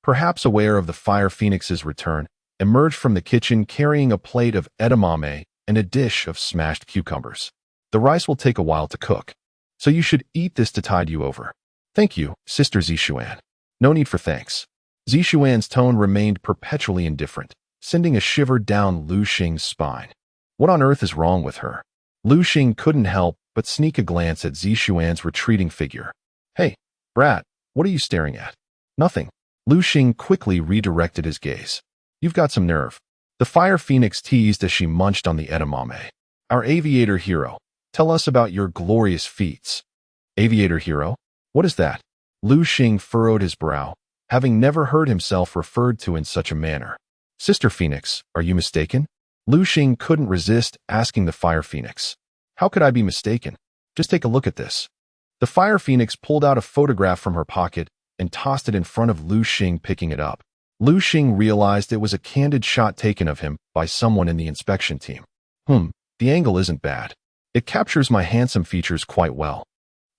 perhaps aware of the Fire Phoenix's return, emerged from the kitchen carrying a plate of edamame and a dish of smashed cucumbers. The rice will take a while to cook, so you should eat this to tide you over. Thank you, Sister Zixuan. No need for thanks. Zixuan's tone remained perpetually indifferent, sending a shiver down Liu Xing's spine. What on earth is wrong with her? Liu Xing couldn't help but sneak a glance at Zixuan's retreating figure. Hey, brat, what are you staring at? Nothing. Liu Xing quickly redirected his gaze. You've got some nerve. The Fire Phoenix teased as she munched on the edamame. Our aviator hero, tell us about your glorious feats. Aviator hero? What is that? Liu Xing furrowed his brow, having never heard himself referred to in such a manner. Sister Phoenix, are you mistaken? Liu Xing couldn't resist asking the Fire Phoenix. How could I be mistaken? Just take a look at this. The Fire Phoenix pulled out a photograph from her pocket and tossed it in front of Liu Xing, picking it up. Liu Xing realized it was a candid shot taken of him by someone in the inspection team. The angle isn't bad. It captures my handsome features quite well.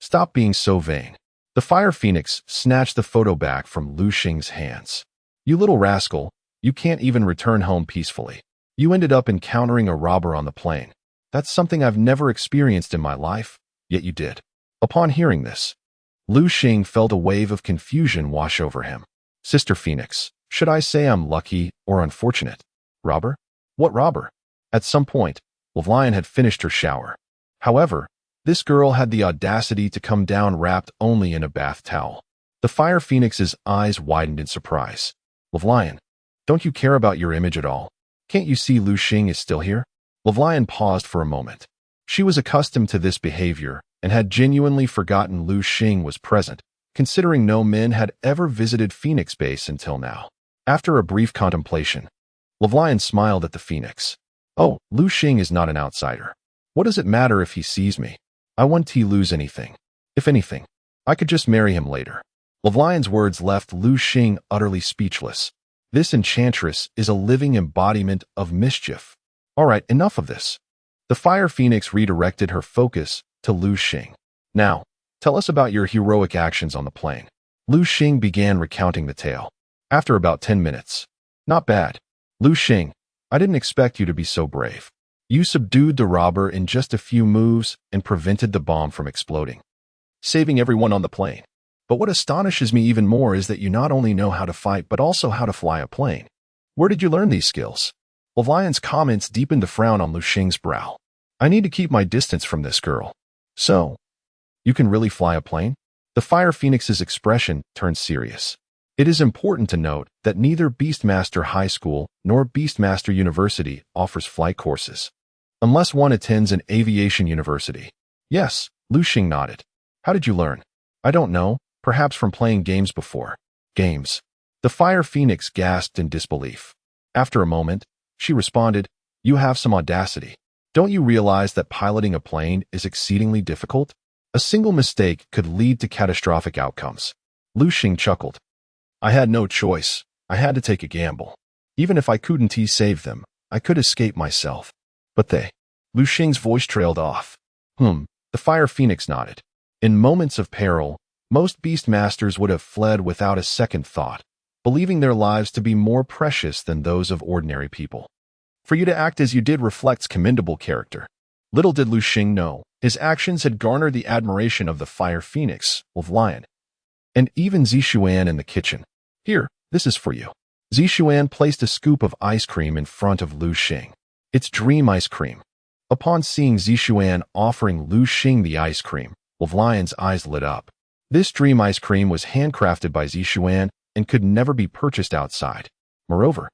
Stop being so vain. The Fire Phoenix snatched the photo back from Liu Xing's hands. You little rascal, you can't even return home peacefully. You ended up encountering a robber on the plane. That's something I've never experienced in my life, yet you did. Upon hearing this, Liu Xing felt a wave of confusion wash over him. Sister Phoenix, should I say I'm lucky or unfortunate? Robber? What robber? At some point, Lion had finished her shower. However, this girl had the audacity to come down wrapped only in a bath towel. The Fire Phoenix's eyes widened in surprise. Lion, don't you care about your image at all? Can't you see Liu Xing is still here? Lion paused for a moment. She was accustomed to this behavior and had genuinely forgotten Liu Xing was present, considering no men had ever visited Phoenix Base until now. After a brief contemplation, Lion smiled at the Phoenix. Oh, Liu Xing is not an outsider. What does it matter if he sees me? I won't lose anything. If anything, I could just marry him later. Lion's words left Liu Xing utterly speechless. This enchantress is a living embodiment of mischief. All right, enough of this. The Fire Phoenix redirected her focus to Liu Xing. Now, tell us about your heroic actions on the plane. Liu Xing began recounting the tale. After about 10 minutes. Not bad. Liu Xing, I didn't expect you to be so brave. You subdued the robber in just a few moves and prevented the bomb from exploding, saving everyone on the plane. But what astonishes me even more is that you not only know how to fight but also how to fly a plane. Where did you learn these skills? Lion's comments deepened the frown on Liu Xing's brow. I need to keep my distance from this girl. So, you can really fly a plane? The Fire Phoenix's expression turned serious. It is important to note that neither Beastmaster High School nor Beastmaster University offers flight courses, unless one attends an aviation university. Yes, Liu Xing nodded. How did you learn? I don't know, perhaps from playing games before. Games. The Fire Phoenix gasped in disbelief. After a moment, she responded, You have some audacity. Don't you realize that piloting a plane is exceedingly difficult? A single mistake could lead to catastrophic outcomes. Liu Xing chuckled. I had no choice. I had to take a gamble. Even if I couldn't save them, I could escape myself. But they. Liu Xing's voice trailed off. The Fire Phoenix nodded. In moments of peril, most Beastmasters would have fled without a second thought, believing their lives to be more precious than those of ordinary people. For you to act as you did reflects commendable character. Little did Liu Xing know, his actions had garnered the admiration of the Fire Phoenix, Lion, and even Zixuan in the kitchen. Here, this is for you. Zixuan placed a scoop of ice cream in front of Liu Xing. It's dream ice cream. Upon seeing Zixuan offering Liu Xing the ice cream, Lion's eyes lit up. This dream ice cream was handcrafted by Zixuan and could never be purchased outside. Moreover,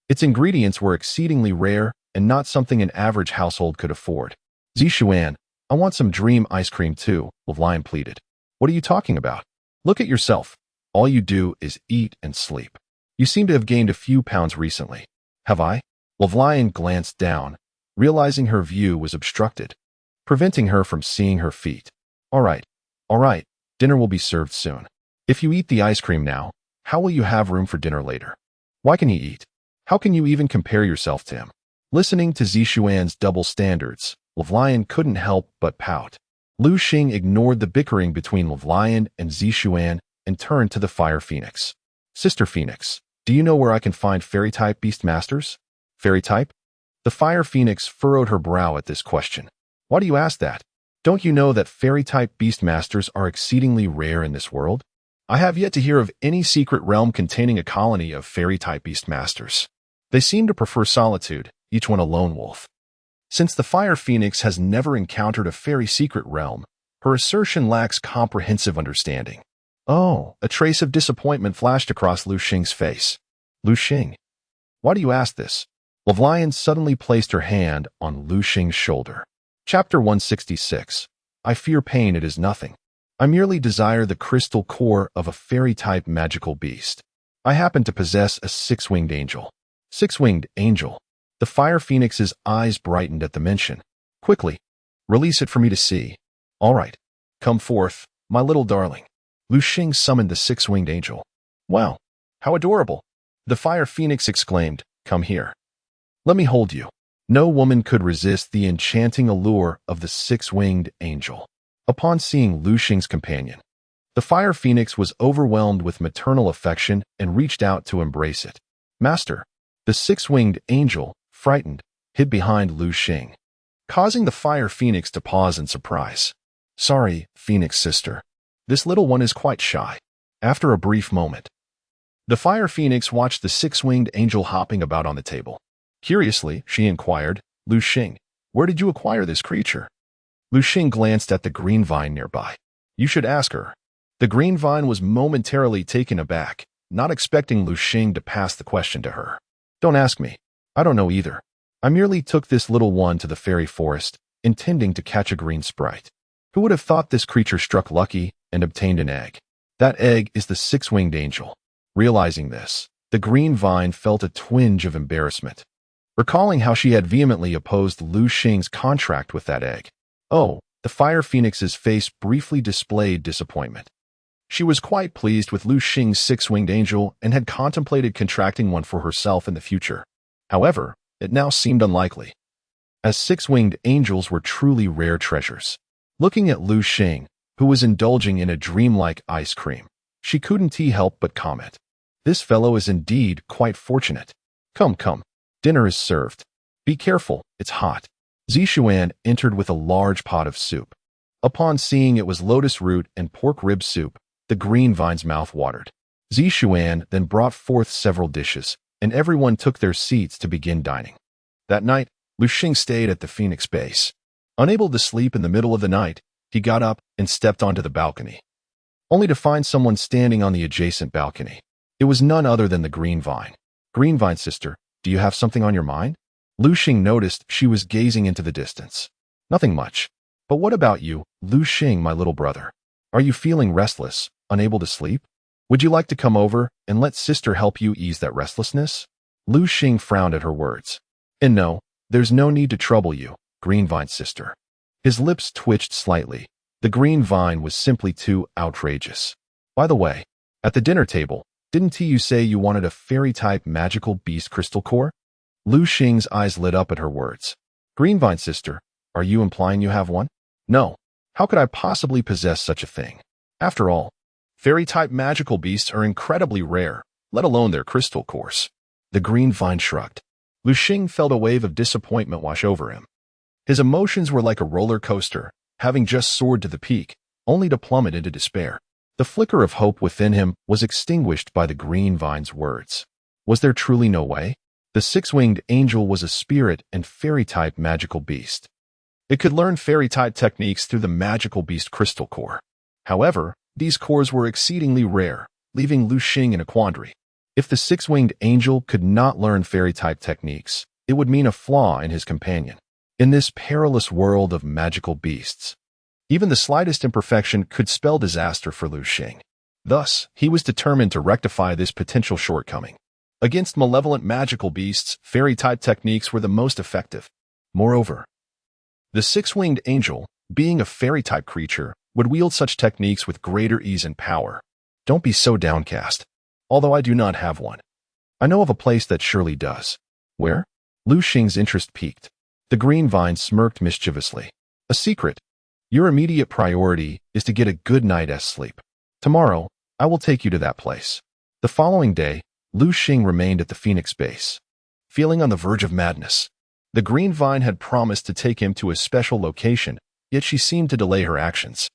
its ingredients were exceedingly rare and not something an average household could afford. Zixuan, I want some dream ice cream too, Lion pleaded. What are you talking about? Look at yourself. All you do is eat and sleep. You seem to have gained a few pounds recently. Have I? Lion glanced down, realizing her view was obstructed, preventing her from seeing her feet. All right, dinner will be served soon. If you eat the ice cream now, how will you have room for dinner later? Why can he eat? How can you even compare yourself to him? Listening to Zixuan's double standards, Lion couldn't help but pout. Liu Xing ignored the bickering between Lion and Zixuan and turned to the Fire Phoenix. Sister Phoenix, do you know where I can find fairy-type beast masters? Fairy-type? The Fire Phoenix furrowed her brow at this question. Why do you ask that? Don't you know that fairy-type beast masters are exceedingly rare in this world? I have yet to hear of any secret realm containing a colony of fairy-type beast masters. They seem to prefer solitude, each one a lone wolf. Since the Fire Phoenix has never encountered a fairy secret realm, her assertion lacks comprehensive understanding. Oh, a trace of disappointment flashed across Liu Xing's face. Liu Xing, why do you ask this? Lion suddenly placed her hand on Liu Xing's shoulder. Chapter 166. I fear pain, it is nothing. I merely desire the crystal core of a fairy-type magical beast. I happen to possess a six-winged angel. Six-winged angel. The Fire Phoenix's eyes brightened at the mention. Quickly, release it for me to see. All right, come forth, my little darling. Liu Xing summoned the six-winged angel. Wow, how adorable! The Fire Phoenix exclaimed, come here. Let me hold you. No woman could resist the enchanting allure of the six-winged angel. Upon seeing Liu Xing's companion, the Fire Phoenix was overwhelmed with maternal affection and reached out to embrace it. Master, the six-winged angel, frightened, hid behind Liu Xing, causing the Fire Phoenix to pause in surprise. Sorry, Phoenix sister. This little one is quite shy. After a brief moment, the Fire Phoenix watched the six-winged angel hopping about on the table. Curiously, she inquired, Liu Xing, where did you acquire this creature? Liu Xing glanced at the green vine nearby. You should ask her. The green vine was momentarily taken aback, not expecting Liu Xing to pass the question to her. Don't ask me. I don't know either. I merely took this little one to the fairy forest, intending to catch a green sprite. Who would have thought this creature struck lucky and obtained an egg? That egg is the six-winged angel. Realizing this, the green vine felt a twinge of embarrassment, recalling how she had vehemently opposed Liu Xing's contract with that egg. Oh, the Fire Phoenix's face briefly displayed disappointment. She was quite pleased with Liu Xing's six-winged angel and had contemplated contracting one for herself in the future. However, it now seemed unlikely, as six-winged angels were truly rare treasures. Looking at Liu Xing, who was indulging in a dreamlike ice cream, she couldn't help but comment. This fellow is indeed quite fortunate. Come, dinner is served. Be careful, it's hot. Zixuan entered with a large pot of soup. Upon seeing it was lotus root and pork rib soup, the green vine's mouth watered. Zixuan then brought forth several dishes, and everyone took their seats to begin dining. That night, Liu Xing stayed at the Phoenix base. Unable to sleep in the middle of the night, he got up and stepped onto the balcony, only to find someone standing on the adjacent balcony. It was none other than the green vine. Green vine sister, do you have something on your mind? Liu Xing noticed she was gazing into the distance. Nothing much. But what about you, Liu Xing, my little brother? Are you feeling restless, unable to sleep? Would you like to come over and let sister help you ease that restlessness? Liu Xing frowned at her words. And no, there's no need to trouble you, green vine sister. His lips twitched slightly. The green vine was simply too outrageous. By the way, at the dinner table, didn't you say you wanted a fairy-type magical beast crystal core? Liu Xing's eyes lit up at her words. Green vine sister, are you implying you have one? No. How could I possibly possess such a thing? After all, fairy-type magical beasts are incredibly rare, let alone their crystal cores. The green vine shrugged. Liu Xing felt a wave of disappointment wash over him. His emotions were like a roller coaster, having just soared to the peak, only to plummet into despair. The flicker of hope within him was extinguished by the green vine's words. Was there truly no way? The six-winged angel was a spirit and fairy-type magical beast. It could learn fairy-type techniques through the magical beast crystal core. However, these cores were exceedingly rare, leaving Liu Xing in a quandary. If the six-winged angel could not learn fairy-type techniques, it would mean a flaw in his companion. In this perilous world of magical beasts, even the slightest imperfection could spell disaster for Liu Xing. Thus, he was determined to rectify this potential shortcoming. Against malevolent magical beasts, fairy-type techniques were the most effective. Moreover, the six-winged angel, being a fairy-type creature, would wield such techniques with greater ease and power. Don't be so downcast. Although I do not have one, I know of a place that surely does. Where? Liu Xing's interest piqued. The green vine smirked mischievously. A secret. Your immediate priority is to get a good night's sleep. Tomorrow, I will take you to that place. The following day, Liu Xing remained at the Phoenix base. Feeling on the verge of madness, the green vine had promised to take him to a special location, yet she seemed to delay her actions.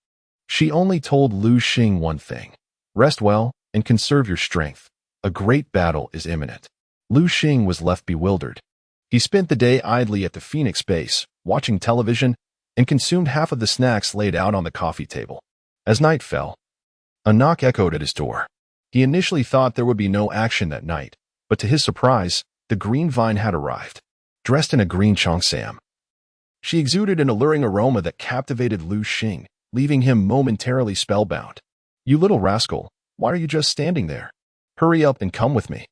She only told Liu Xing one thing. Rest well and conserve your strength. A great battle is imminent. Liu Xing was left bewildered. He spent the day idly at the Phoenix base, watching television, and consumed half of the snacks laid out on the coffee table. As night fell, a knock echoed at his door. He initially thought there would be no action that night, but to his surprise, the green vine had arrived, dressed in a green cheongsam. She exuded an alluring aroma that captivated Liu Xing, leaving him momentarily spellbound. You little rascal, why are you just standing there? Hurry up and come with me.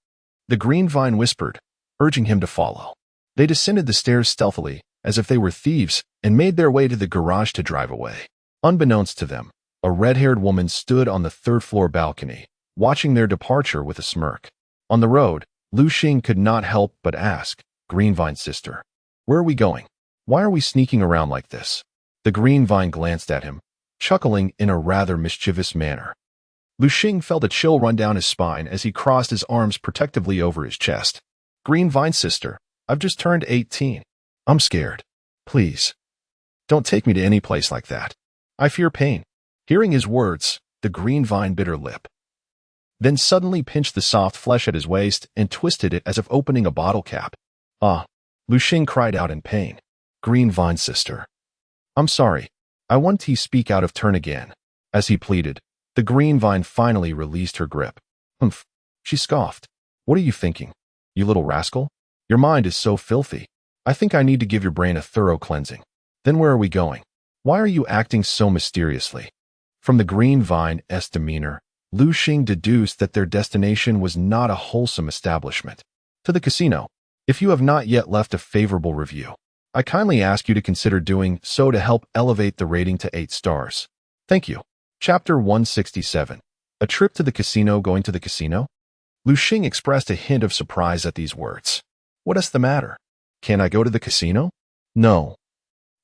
The green vine whispered, urging him to follow. They descended the stairs stealthily, as if they were thieves, and made their way to the garage to drive away. Unbeknownst to them, a red-haired woman stood on the third-floor balcony, watching their departure with a smirk. On the road, Liu Xing could not help but ask, Green Vine's sister, where are we going? Why are we sneaking around like this? The green vine glanced at him, chuckling in a rather mischievous manner. Liu Xing felt a chill run down his spine as he crossed his arms protectively over his chest. Green Vine's sister, I've just turned 18. I'm scared. Please, don't take me to any place like that. I fear pain. Hearing his words, the green vine bit her lip, then suddenly pinched the soft flesh at his waist and twisted it as if opening a bottle cap. Ah, Liu Xing cried out in pain. Green Vine's sister. I'm sorry. I want to speak out of turn again. As he pleaded, the green vine finally released her grip. Humph, she scoffed. What are you thinking? You little rascal? Your mind is so filthy. I think I need to give your brain a thorough cleansing. Then where are we going? Why are you acting so mysteriously? From the green vine's demeanor, Liu Xing deduced that their destination was not a wholesome establishment. To the casino. If you have not yet left a favorable review, I kindly ask you to consider doing so to help elevate the rating to 8 stars. Thank you. Chapter 167. A trip to the casino. Going to the casino? Liu Xing expressed a hint of surprise at these words. What is the matter? Can't I go to the casino? No.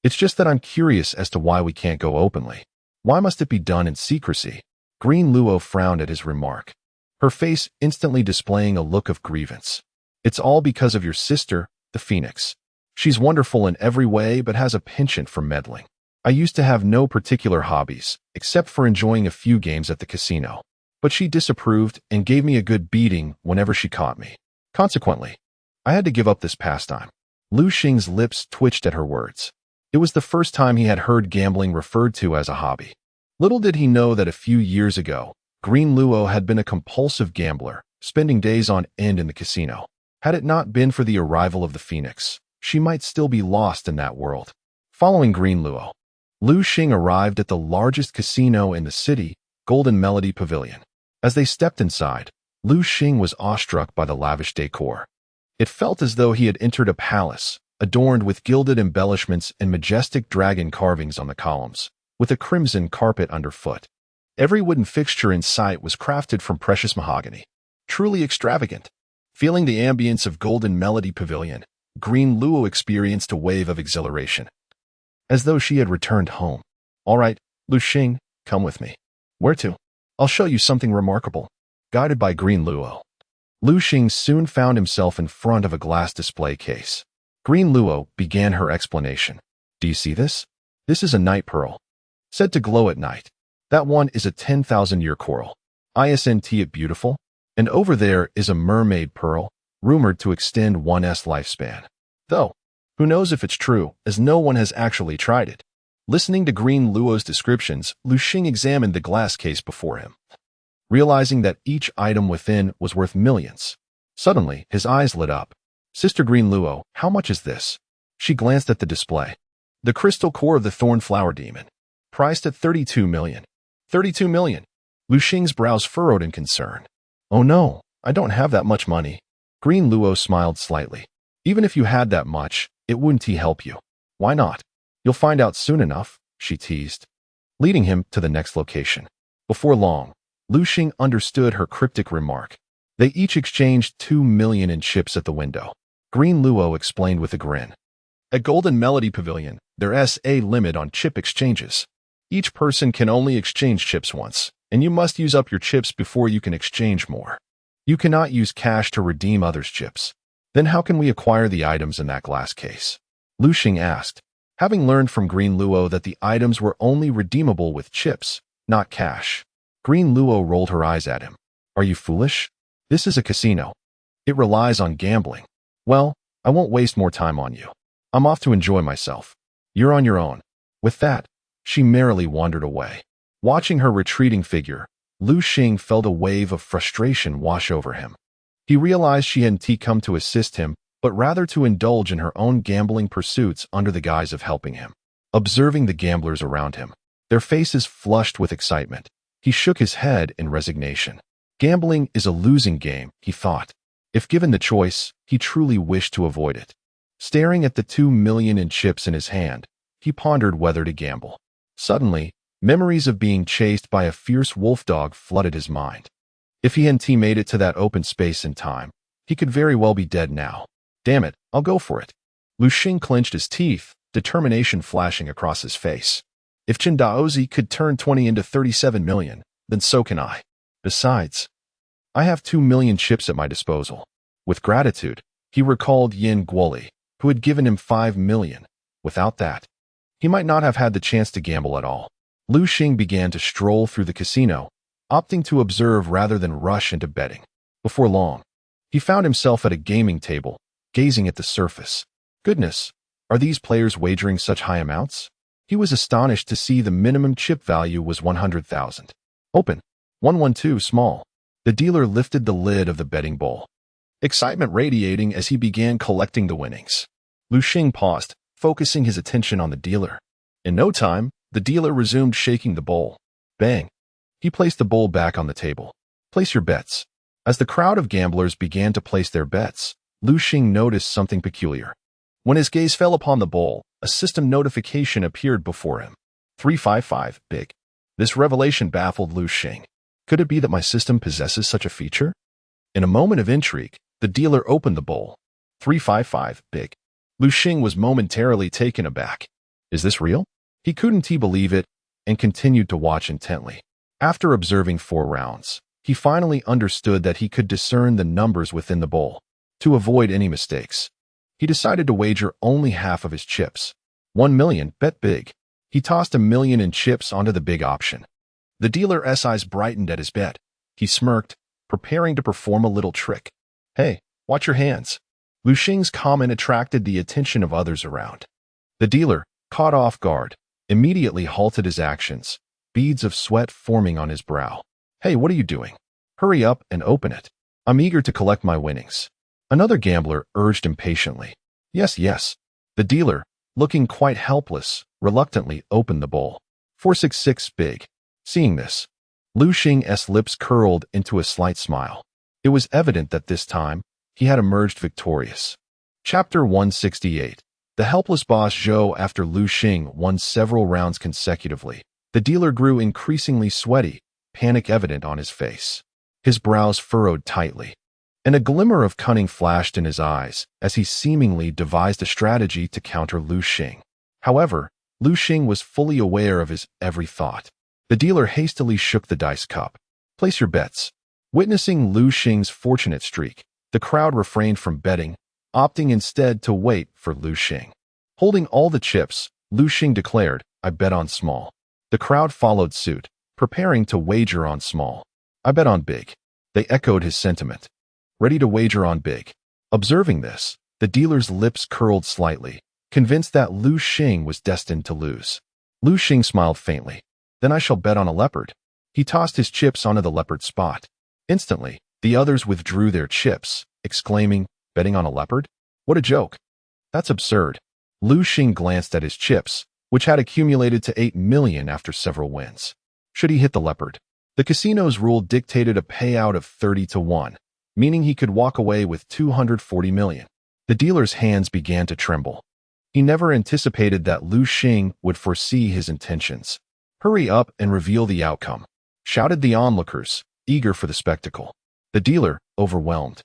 It's just that I'm curious as to why we can't go openly. Why must it be done in secrecy? Green Luo frowned at his remark, her face instantly displaying a look of grievance. It's all because of your sister, the Phoenix. She's wonderful in every way but has a penchant for meddling. I used to have no particular hobbies, except for enjoying a few games at the casino. But she disapproved and gave me a good beating whenever she caught me. Consequently, I had to give up this pastime. Liu Xing's lips twitched at her words. It was the first time he had heard gambling referred to as a hobby. Little did he know that a few years ago, Green Luo had been a compulsive gambler, spending days on end in the casino. Had it not been for the arrival of the Phoenix, she might still be lost in that world. Following Green Luo, Liu Xing arrived at the largest casino in the city, Golden Melody Pavilion. As they stepped inside, Liu Xing was awestruck by the lavish decor. It felt as though he had entered a palace, adorned with gilded embellishments and majestic dragon carvings on the columns, with a crimson carpet underfoot. Every wooden fixture in sight was crafted from precious mahogany. Truly extravagant. Feeling the ambience of Golden Melody Pavilion, Green Luo experienced a wave of exhilaration, as though she had returned home. All right, Liu Xing, come with me. Where to? I'll show you something remarkable. Guided by Green Luo, Liu Xing soon found himself in front of a glass display case. Green Luo began her explanation. Do you see this? This is a night pearl, said to glow at night. That one is a 10,000-year coral. Isn't it beautiful? And over there is a mermaid pearl, rumored to extend one's lifespan. Though, who knows if it's true, as no one has actually tried it. Listening to Green Luo's descriptions, Liu Xing examined the glass case before him, realizing that each item within was worth millions. Suddenly, his eyes lit up. Sister Green Luo, how much is this? She glanced at the display. The crystal core of the Thornflower Demon. Priced at 32 million. 32 million. Liu Xing's brows furrowed in concern. Oh no, I don't have that much money. Green Luo smiled slightly. Even if you had that much, it wouldn't help you. Why not? You'll find out soon enough, she teased, leading him to the next location. Before long, Liu Xing understood her cryptic remark. They each exchanged 2 million in chips at the window. Green Luo explained with a grin. At Golden Melody Pavilion, there's a limit on chip exchanges. Each person can only exchange chips once, and you must use up your chips before you can exchange more. You cannot use cash to redeem others' chips. Then how can we acquire the items in that glass case? Liu Xing asked, having learned from Green Luo that the items were only redeemable with chips, not cash. Green Luo rolled her eyes at him. Are you foolish? This is a casino. It relies on gambling. Well, I won't waste more time on you. I'm off to enjoy myself. You're on your own. With that, she merrily wandered away. Watching her retreating figure, Liu Xing felt a wave of frustration wash over him. He realized she hadn't come to assist him, but rather to indulge in her own gambling pursuits under the guise of helping him. Observing the gamblers around him, their faces flushed with excitement, he shook his head in resignation. Gambling is a losing game, he thought. If given the choice, he truly wished to avoid it. Staring at the 2 million in chips in his hand, he pondered whether to gamble. Suddenly, memories of being chased by a fierce wolf dog flooded his mind. If he hadn't made it to that open space in time, he could very well be dead now. Damn it, I'll go for it. Liu Xing clenched his teeth, determination flashing across his face. If Chen Daozi could turn 20 into 37 million, then so can I. Besides, I have 2 million chips at my disposal. With gratitude, he recalled Yin Guoli, who had given him 5 million. Without that, he might not have had the chance to gamble at all. Liu Xing began to stroll through the casino, opting to observe rather than rush into betting. Before long, he found himself at a gaming table, gazing at the surface. Goodness, are these players wagering such high amounts? He was astonished to see the minimum chip value was 100,000. Open. 112 small. The dealer lifted the lid of the betting bowl, excitement radiating as he began collecting the winnings. Liu Xing paused, focusing his attention on the dealer. In no time, the dealer resumed shaking the bowl. Bang. He placed the bowl back on the table. Place your bets. As the crowd of gamblers began to place their bets, Liu Xing noticed something peculiar. When his gaze fell upon the bowl, a system notification appeared before him. 355, big. This revelation baffled Liu Xing. Could it be that my system possesses such a feature? In a moment of intrigue, the dealer opened the bowl. 355, big. Liu Xing was momentarily taken aback. Is this real? He couldn't believe it, and continued to watch intently. After observing 4 rounds, he finally understood that he could discern the numbers within the bowl. To avoid any mistakes, he decided to wager only half of his chips. 1 million, bet big. He tossed 1 million in chips onto the big option. The dealer's eyes brightened at his bet. He smirked, preparing to perform a little trick. Hey, watch your hands. Liu Xing's comment attracted the attention of others around. The dealer, caught off guard, immediately halted his actions, beads of sweat forming on his brow. Hey, what are you doing? Hurry up and open it. I'm eager to collect my winnings. Another gambler urged impatiently. Yes, yes. The dealer, looking quite helpless, reluctantly opened the bowl. 466 big. Seeing this, Liu Xing's lips curled into a slight smile. It was evident that this time, he had emerged victorious. Chapter 168. The helpless boss Zhou. After Liu Xing won several rounds consecutively, the dealer grew increasingly sweaty, panic evident on his face. His brows furrowed tightly, and a glimmer of cunning flashed in his eyes as he seemingly devised a strategy to counter Liu Xing. However, Liu Xing was fully aware of his every thought. The dealer hastily shook the dice cup. Place your bets. Witnessing Liu Xing's fortunate streak, the crowd refrained from betting, opting instead to wait for Liu Xing. Holding all the chips, Liu Xing declared, I bet on small. The crowd followed suit, preparing to wager on small. I bet on big. They echoed his sentiment. Ready to wager on big. Observing this, the dealer's lips curled slightly, convinced that Liu Xing was destined to lose. Liu Xing smiled faintly. Then I shall bet on a leopard. He tossed his chips onto the leopard spot. Instantly, the others withdrew their chips, exclaiming, betting on a leopard? What a joke. That's absurd. Liu Xing glanced at his chips, which had accumulated to 8 million after several wins. Should he hit the leopard? The casino's rule dictated a payout of 30-1, meaning he could walk away with 240 million. The dealer's hands began to tremble. He never anticipated that Liu Xing would foresee his intentions. "Hurry up and reveal the outcome," shouted the onlookers, eager for the spectacle. The dealer, overwhelmed,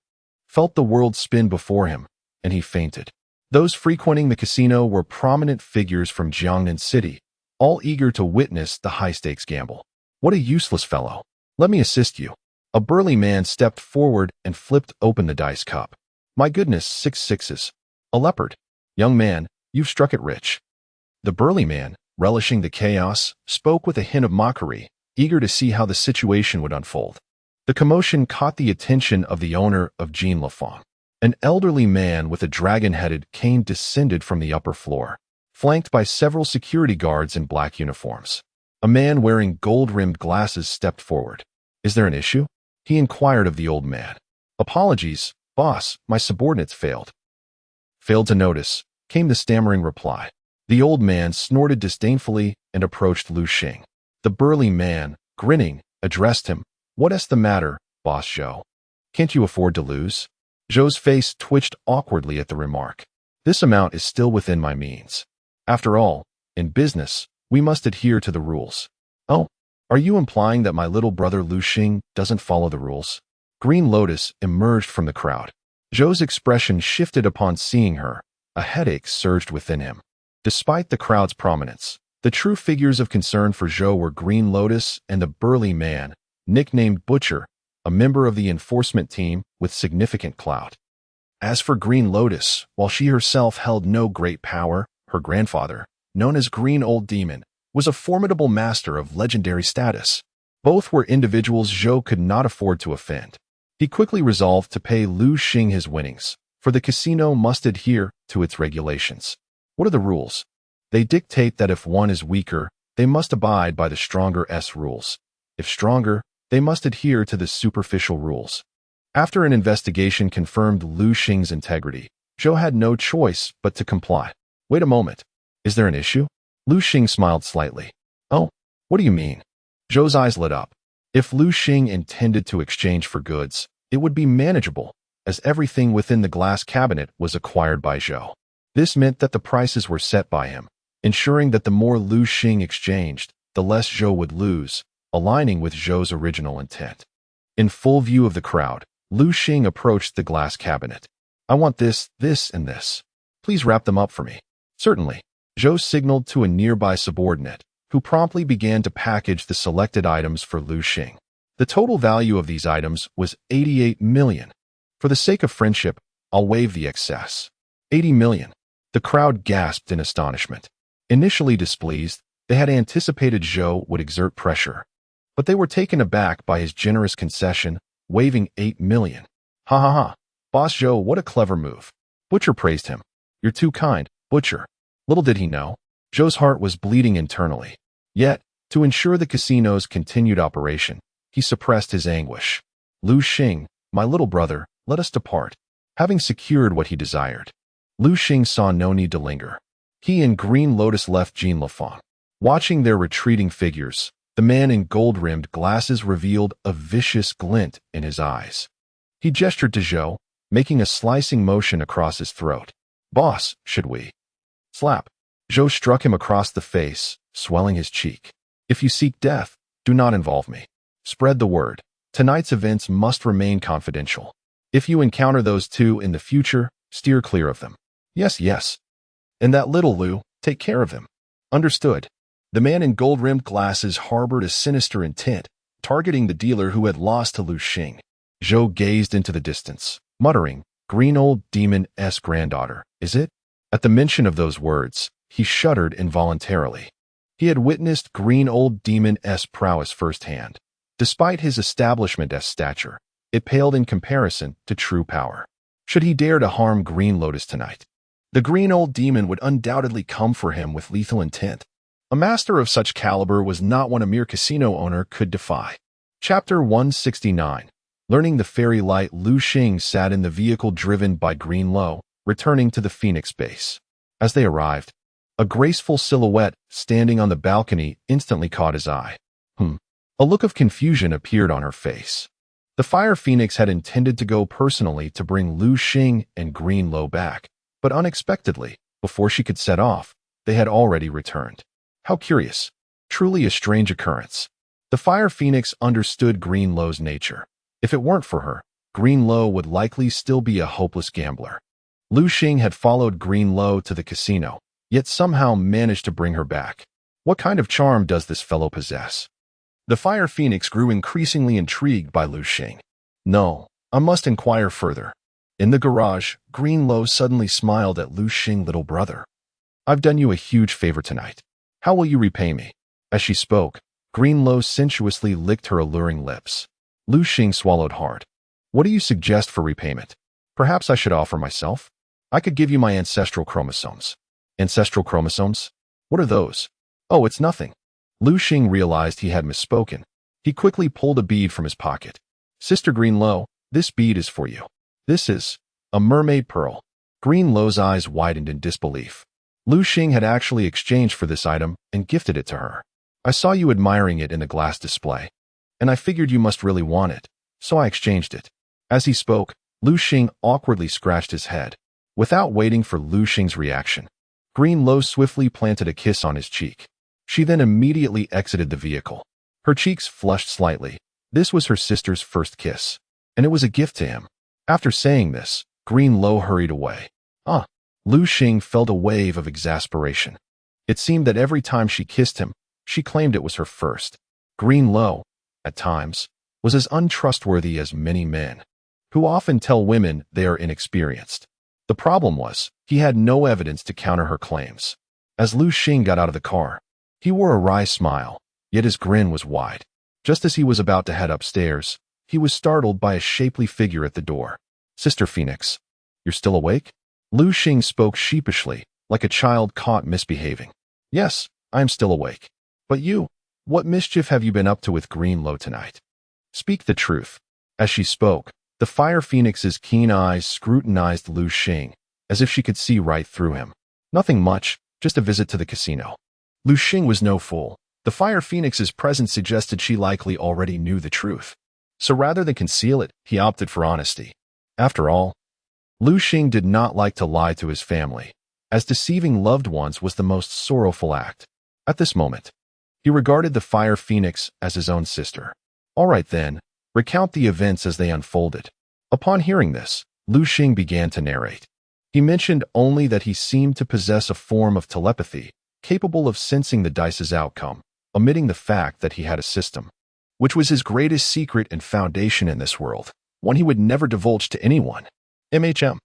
felt the world spin before him, and he fainted. Those frequenting the casino were prominent figures from Jiangnan City, all eager to witness the high-stakes gamble. "What a useless fellow. Let me assist you." A burly man stepped forward and flipped open the dice cup. "My goodness, 6 sixes. A leopard. Young man, you've struck it rich." The burly man, relishing the chaos, spoke with a hint of mockery, eager to see how the situation would unfold. The commotion caught the attention of the owner of Jean Lafont. An elderly man with a dragon-headed cane descended from the upper floor, flanked by several security guards in black uniforms. A man wearing gold-rimmed glasses stepped forward. "Is there an issue?" he inquired of the old man. "Apologies, boss, my subordinates failed." "Failed to notice," came the stammering reply. The old man snorted disdainfully and approached Liu Xing. The burly man, grinning, addressed him. "What's the matter, Boss Zhou? Can't you afford to lose?" Zhou's face twitched awkwardly at the remark. "This amount is still within my means. After all, in business, we must adhere to the rules." "Oh, are you implying that my little brother Liu Xing doesn't follow the rules?" Green Lotus emerged from the crowd. Zhou's expression shifted upon seeing her. A headache surged within him. Despite the crowd's prominence, the true figures of concern for Zhou were Green Lotus and the burly man, nicknamed Butcher, a member of the enforcement team with significant clout. As for Green Lotus, while she herself held no great power, her grandfather, known as Green Old Demon, was a formidable master of legendary status. Both were individuals Zhou could not afford to offend. He quickly resolved to pay Liu Xing his winnings, for the casino must adhere to its regulations. What are the rules? They dictate that if one is weaker, they must abide by the stronger's rules. If stronger, they must adhere to the superficial rules. After an investigation confirmed Liu Xing's integrity, Zhou had no choice but to comply. "Wait a moment. Is there an issue?" Liu Xing smiled slightly. "Oh, what do you mean?" Zhou's eyes lit up. If Liu Xing intended to exchange for goods, it would be manageable, as everything within the glass cabinet was acquired by Zhou. This meant that the prices were set by him, ensuring that the more Liu Xing exchanged, the less Zhou would lose, aligning with Zhou's original intent. In full view of the crowd, Liu Xing approached the glass cabinet. "I want this, this, and this. Please wrap them up for me." "Certainly." Zhou signaled to a nearby subordinate, who promptly began to package the selected items for Liu Xing. The total value of these items was 88 million. "For the sake of friendship, I'll waive the excess." 80 million. The crowd gasped in astonishment. Initially displeased, they had anticipated Zhou would exert pressure. But they were taken aback by his generous concession, waiving 8 million. "Ha ha ha. Boss Zhou, what a clever move." Butcher praised him. "You're too kind, Butcher." Little did he know, Zhou's heart was bleeding internally. Yet, to ensure the casino's continued operation, he suppressed his anguish. "Liu Xing, my little brother, let us depart." Having secured what he desired, Liu Xing saw no need to linger. He and Green Lotus left Jean Lafont. Watching their retreating figures, the man in gold-rimmed glasses revealed a vicious glint in his eyes. He gestured to Zhou, making a slicing motion across his throat. "Boss, should we?" Slap. Zhou struck him across the face, swelling his cheek. "If you seek death, do not involve me. Spread the word. Tonight's events must remain confidential. If you encounter those two in the future, steer clear of them." "Yes, yes." "And that little Liu, take care of him." "Understood." The man in gold-rimmed glasses harbored a sinister intent, targeting the dealer who had lost to Liu Xing. Zhou gazed into the distance, muttering, "Green Old Demon's granddaughter, is it?" At the mention of those words, he shuddered involuntarily. He had witnessed Green Old Demon's prowess firsthand. Despite his establishment's stature, it paled in comparison to true power. Should he dare to harm Green Lotus tonight, the Green Old Demon would undoubtedly come for him with lethal intent. A master of such caliber was not one a mere casino owner could defy. Chapter 169. Learning the fairy light. Liu Xing sat in the vehicle driven by Green Lo, returning to the Phoenix base. As they arrived, a graceful silhouette standing on the balcony instantly caught his eye. A look of confusion appeared on her face. The Fire Phoenix had intended to go personally to bring Liu Xing and Greenlow back, but unexpectedly, before she could set off, they had already returned. How curious. Truly a strange occurrence. The Fire Phoenix understood Greenlow's nature. If it weren't for her, Greenlow would likely still be a hopeless gambler. Liu Xing had followed Greenlow to the casino, yet somehow managed to bring her back. What kind of charm does this fellow possess? The Fire Phoenix grew increasingly intrigued by Liu Xing. No, I must inquire further. In the garage, Greenlow suddenly smiled at Liu Xing, little brother. I've done you a huge favor tonight. How will you repay me? As she spoke, Greenlow sensuously licked her alluring lips. Liu Xing swallowed hard. What do you suggest for repayment? Perhaps I should offer myself? I could give you my ancestral chromosomes. Ancestral chromosomes? What are those? Oh, it's nothing. Liu Xing realized he had misspoken. He quickly pulled a bead from his pocket. Sister Greenlow, this bead is for you. This is a mermaid pearl. Greenlow's eyes widened in disbelief. Liu Xing had actually exchanged for this item and gifted it to her. I saw you admiring it in the glass display, and I figured you must really want it, so I exchanged it. As he spoke, Liu Xing awkwardly scratched his head. Without waiting for Liu Xing's reaction, Greenlow swiftly planted a kiss on his cheek. She then immediately exited the vehicle. Her cheeks flushed slightly. This was her sister's first kiss, and it was a gift to him. After saying this, Greenlow hurried away. Liu Xing felt a wave of exasperation. It seemed that every time she kissed him, she claimed it was her first. Greenlow, at times, was as untrustworthy as many men, who often tell women they are inexperienced. The problem was, he had no evidence to counter her claims. As Liu Xing got out of the car, he wore a wry smile, yet his grin was wide. Just as he was about to head upstairs, he was startled by a shapely figure at the door. Sister Phoenix, you're still awake? Liu Xing spoke sheepishly, like a child caught misbehaving. Yes, I am still awake. But you, what mischief have you been up to with Greenlow tonight? Speak the truth. As she spoke, the Fire Phoenix's keen eyes scrutinized Liu Xing, as if she could see right through him. Nothing much, just a visit to the casino. Liu Xing was no fool. The Fire Phoenix's presence suggested she likely already knew the truth. So rather than conceal it, he opted for honesty. After all, Liu Xing did not like to lie to his family, as deceiving loved ones was the most sorrowful act. At this moment, he regarded the Fire Phoenix as his own sister. All right then, recount the events as they unfolded. Upon hearing this, Liu Xing began to narrate. He mentioned only that he seemed to possess a form of telepathy, capable of sensing the dice's outcome, omitting the fact that he had a system, which was his greatest secret and foundation in this world, one he would never divulge to anyone. The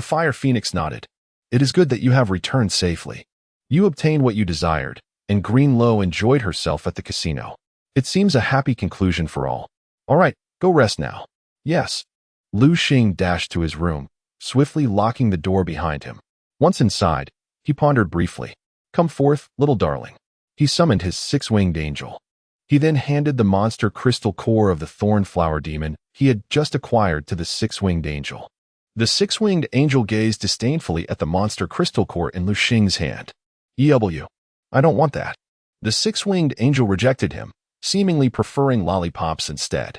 Fire Phoenix nodded. It is good that you have returned safely. You obtained what you desired, and Greenlow enjoyed herself at the casino. It seems a happy conclusion for all. All right, go rest now. Yes. Liu Xing dashed to his room, swiftly locking the door behind him. Once inside, he pondered briefly. Come forth, little darling. He summoned his six-winged angel. He then handed the monster crystal core of the thornflower demon he had just acquired to the six-winged angel. The six-winged angel gazed disdainfully at the monster crystal core in Liu Xing's hand. EW. I don't want that. The six-winged angel rejected him, seemingly preferring lollipops instead.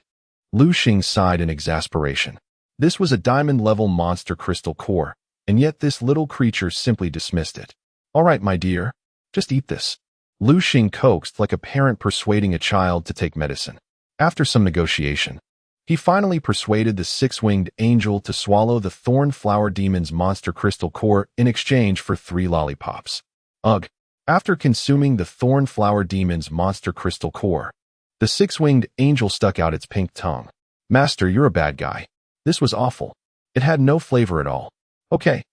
Liu Xing sighed in exasperation. This was a diamond-level monster crystal core, and yet this little creature simply dismissed it. All right, my dear, just eat this. Liu Xing coaxed like a parent persuading a child to take medicine. After some negotiation, he finally persuaded the six-winged angel to swallow the thornflower demon's monster crystal core in exchange for 3 lollipops. Ugh. After consuming the thornflower demon's monster crystal core, the six-winged angel stuck out its pink tongue. Master, you're a bad guy. This was awful. It had no flavor at all. Okay,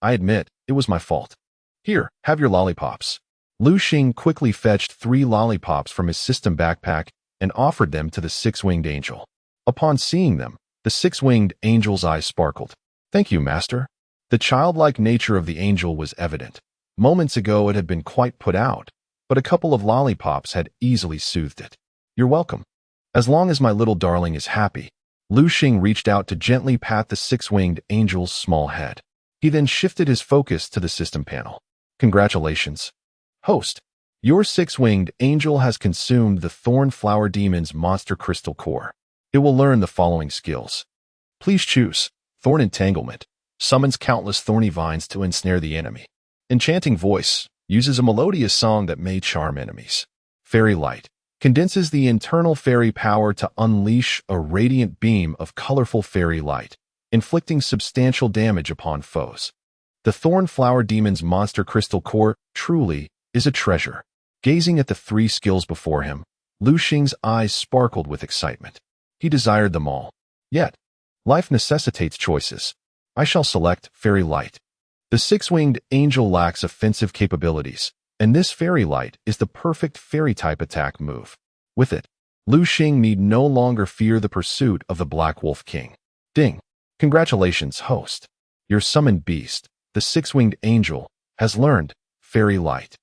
I admit, it was my fault. Here, have your lollipops. Liu Xing quickly fetched 3 lollipops from his system backpack and offered them to the six-winged angel. Upon seeing them, the six-winged angel's eyes sparkled. Thank you, master. The childlike nature of the angel was evident. Moments ago it had been quite put out, but a couple of lollipops had easily soothed it. You're welcome. As long as my little darling is happy. Liu Xing reached out to gently pat the six-winged angel's small head. He then shifted his focus to the system panel. Congratulations, host. Your six-winged angel has consumed the Thorn Flower Demon's monster crystal core. It will learn the following skills. Please choose. Thorn Entanglement. Summons countless thorny vines to ensnare the enemy. Enchanting Voice. Uses a melodious song that may charm enemies. Fairy Light. Condenses the internal fairy power to unleash a radiant beam of colorful fairy light, inflicting substantial damage upon foes. The Thorn Flower Demon's monster crystal core truly is a treasure. Gazing at the three skills before him, Liu Xing's eyes sparkled with excitement. He desired them all. Yet, life necessitates choices. I shall select Fairy Light. The six-winged angel lacks offensive capabilities, and this Fairy Light is the perfect fairy-type attack move. With it, Liu Xing need no longer fear the pursuit of the Black Wolf King. Ding! Congratulations, host. Your summoned beast, the six-winged angel, has learned Fairy Light.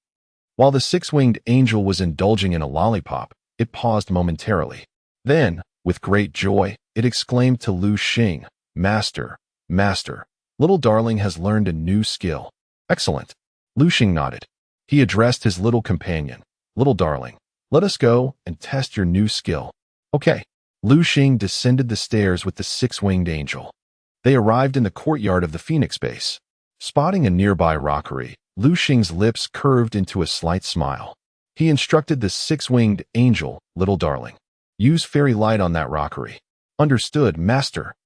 While the six-winged angel was indulging in a lollipop, it paused momentarily. Then, with great joy, it exclaimed to Liu Xing, Master, Master, little darling has learned a new skill. Excellent. Liu Xing nodded. He addressed his little companion. Little darling, let us go and test your new skill. Okay. Liu Xing descended the stairs with the six-winged angel. They arrived in the courtyard of the Phoenix base. Spotting a nearby rockery, Liu Xing's lips curved into a slight smile. He instructed the six-winged angel, little darling. Use fairy light on that rockery. Understood, Master.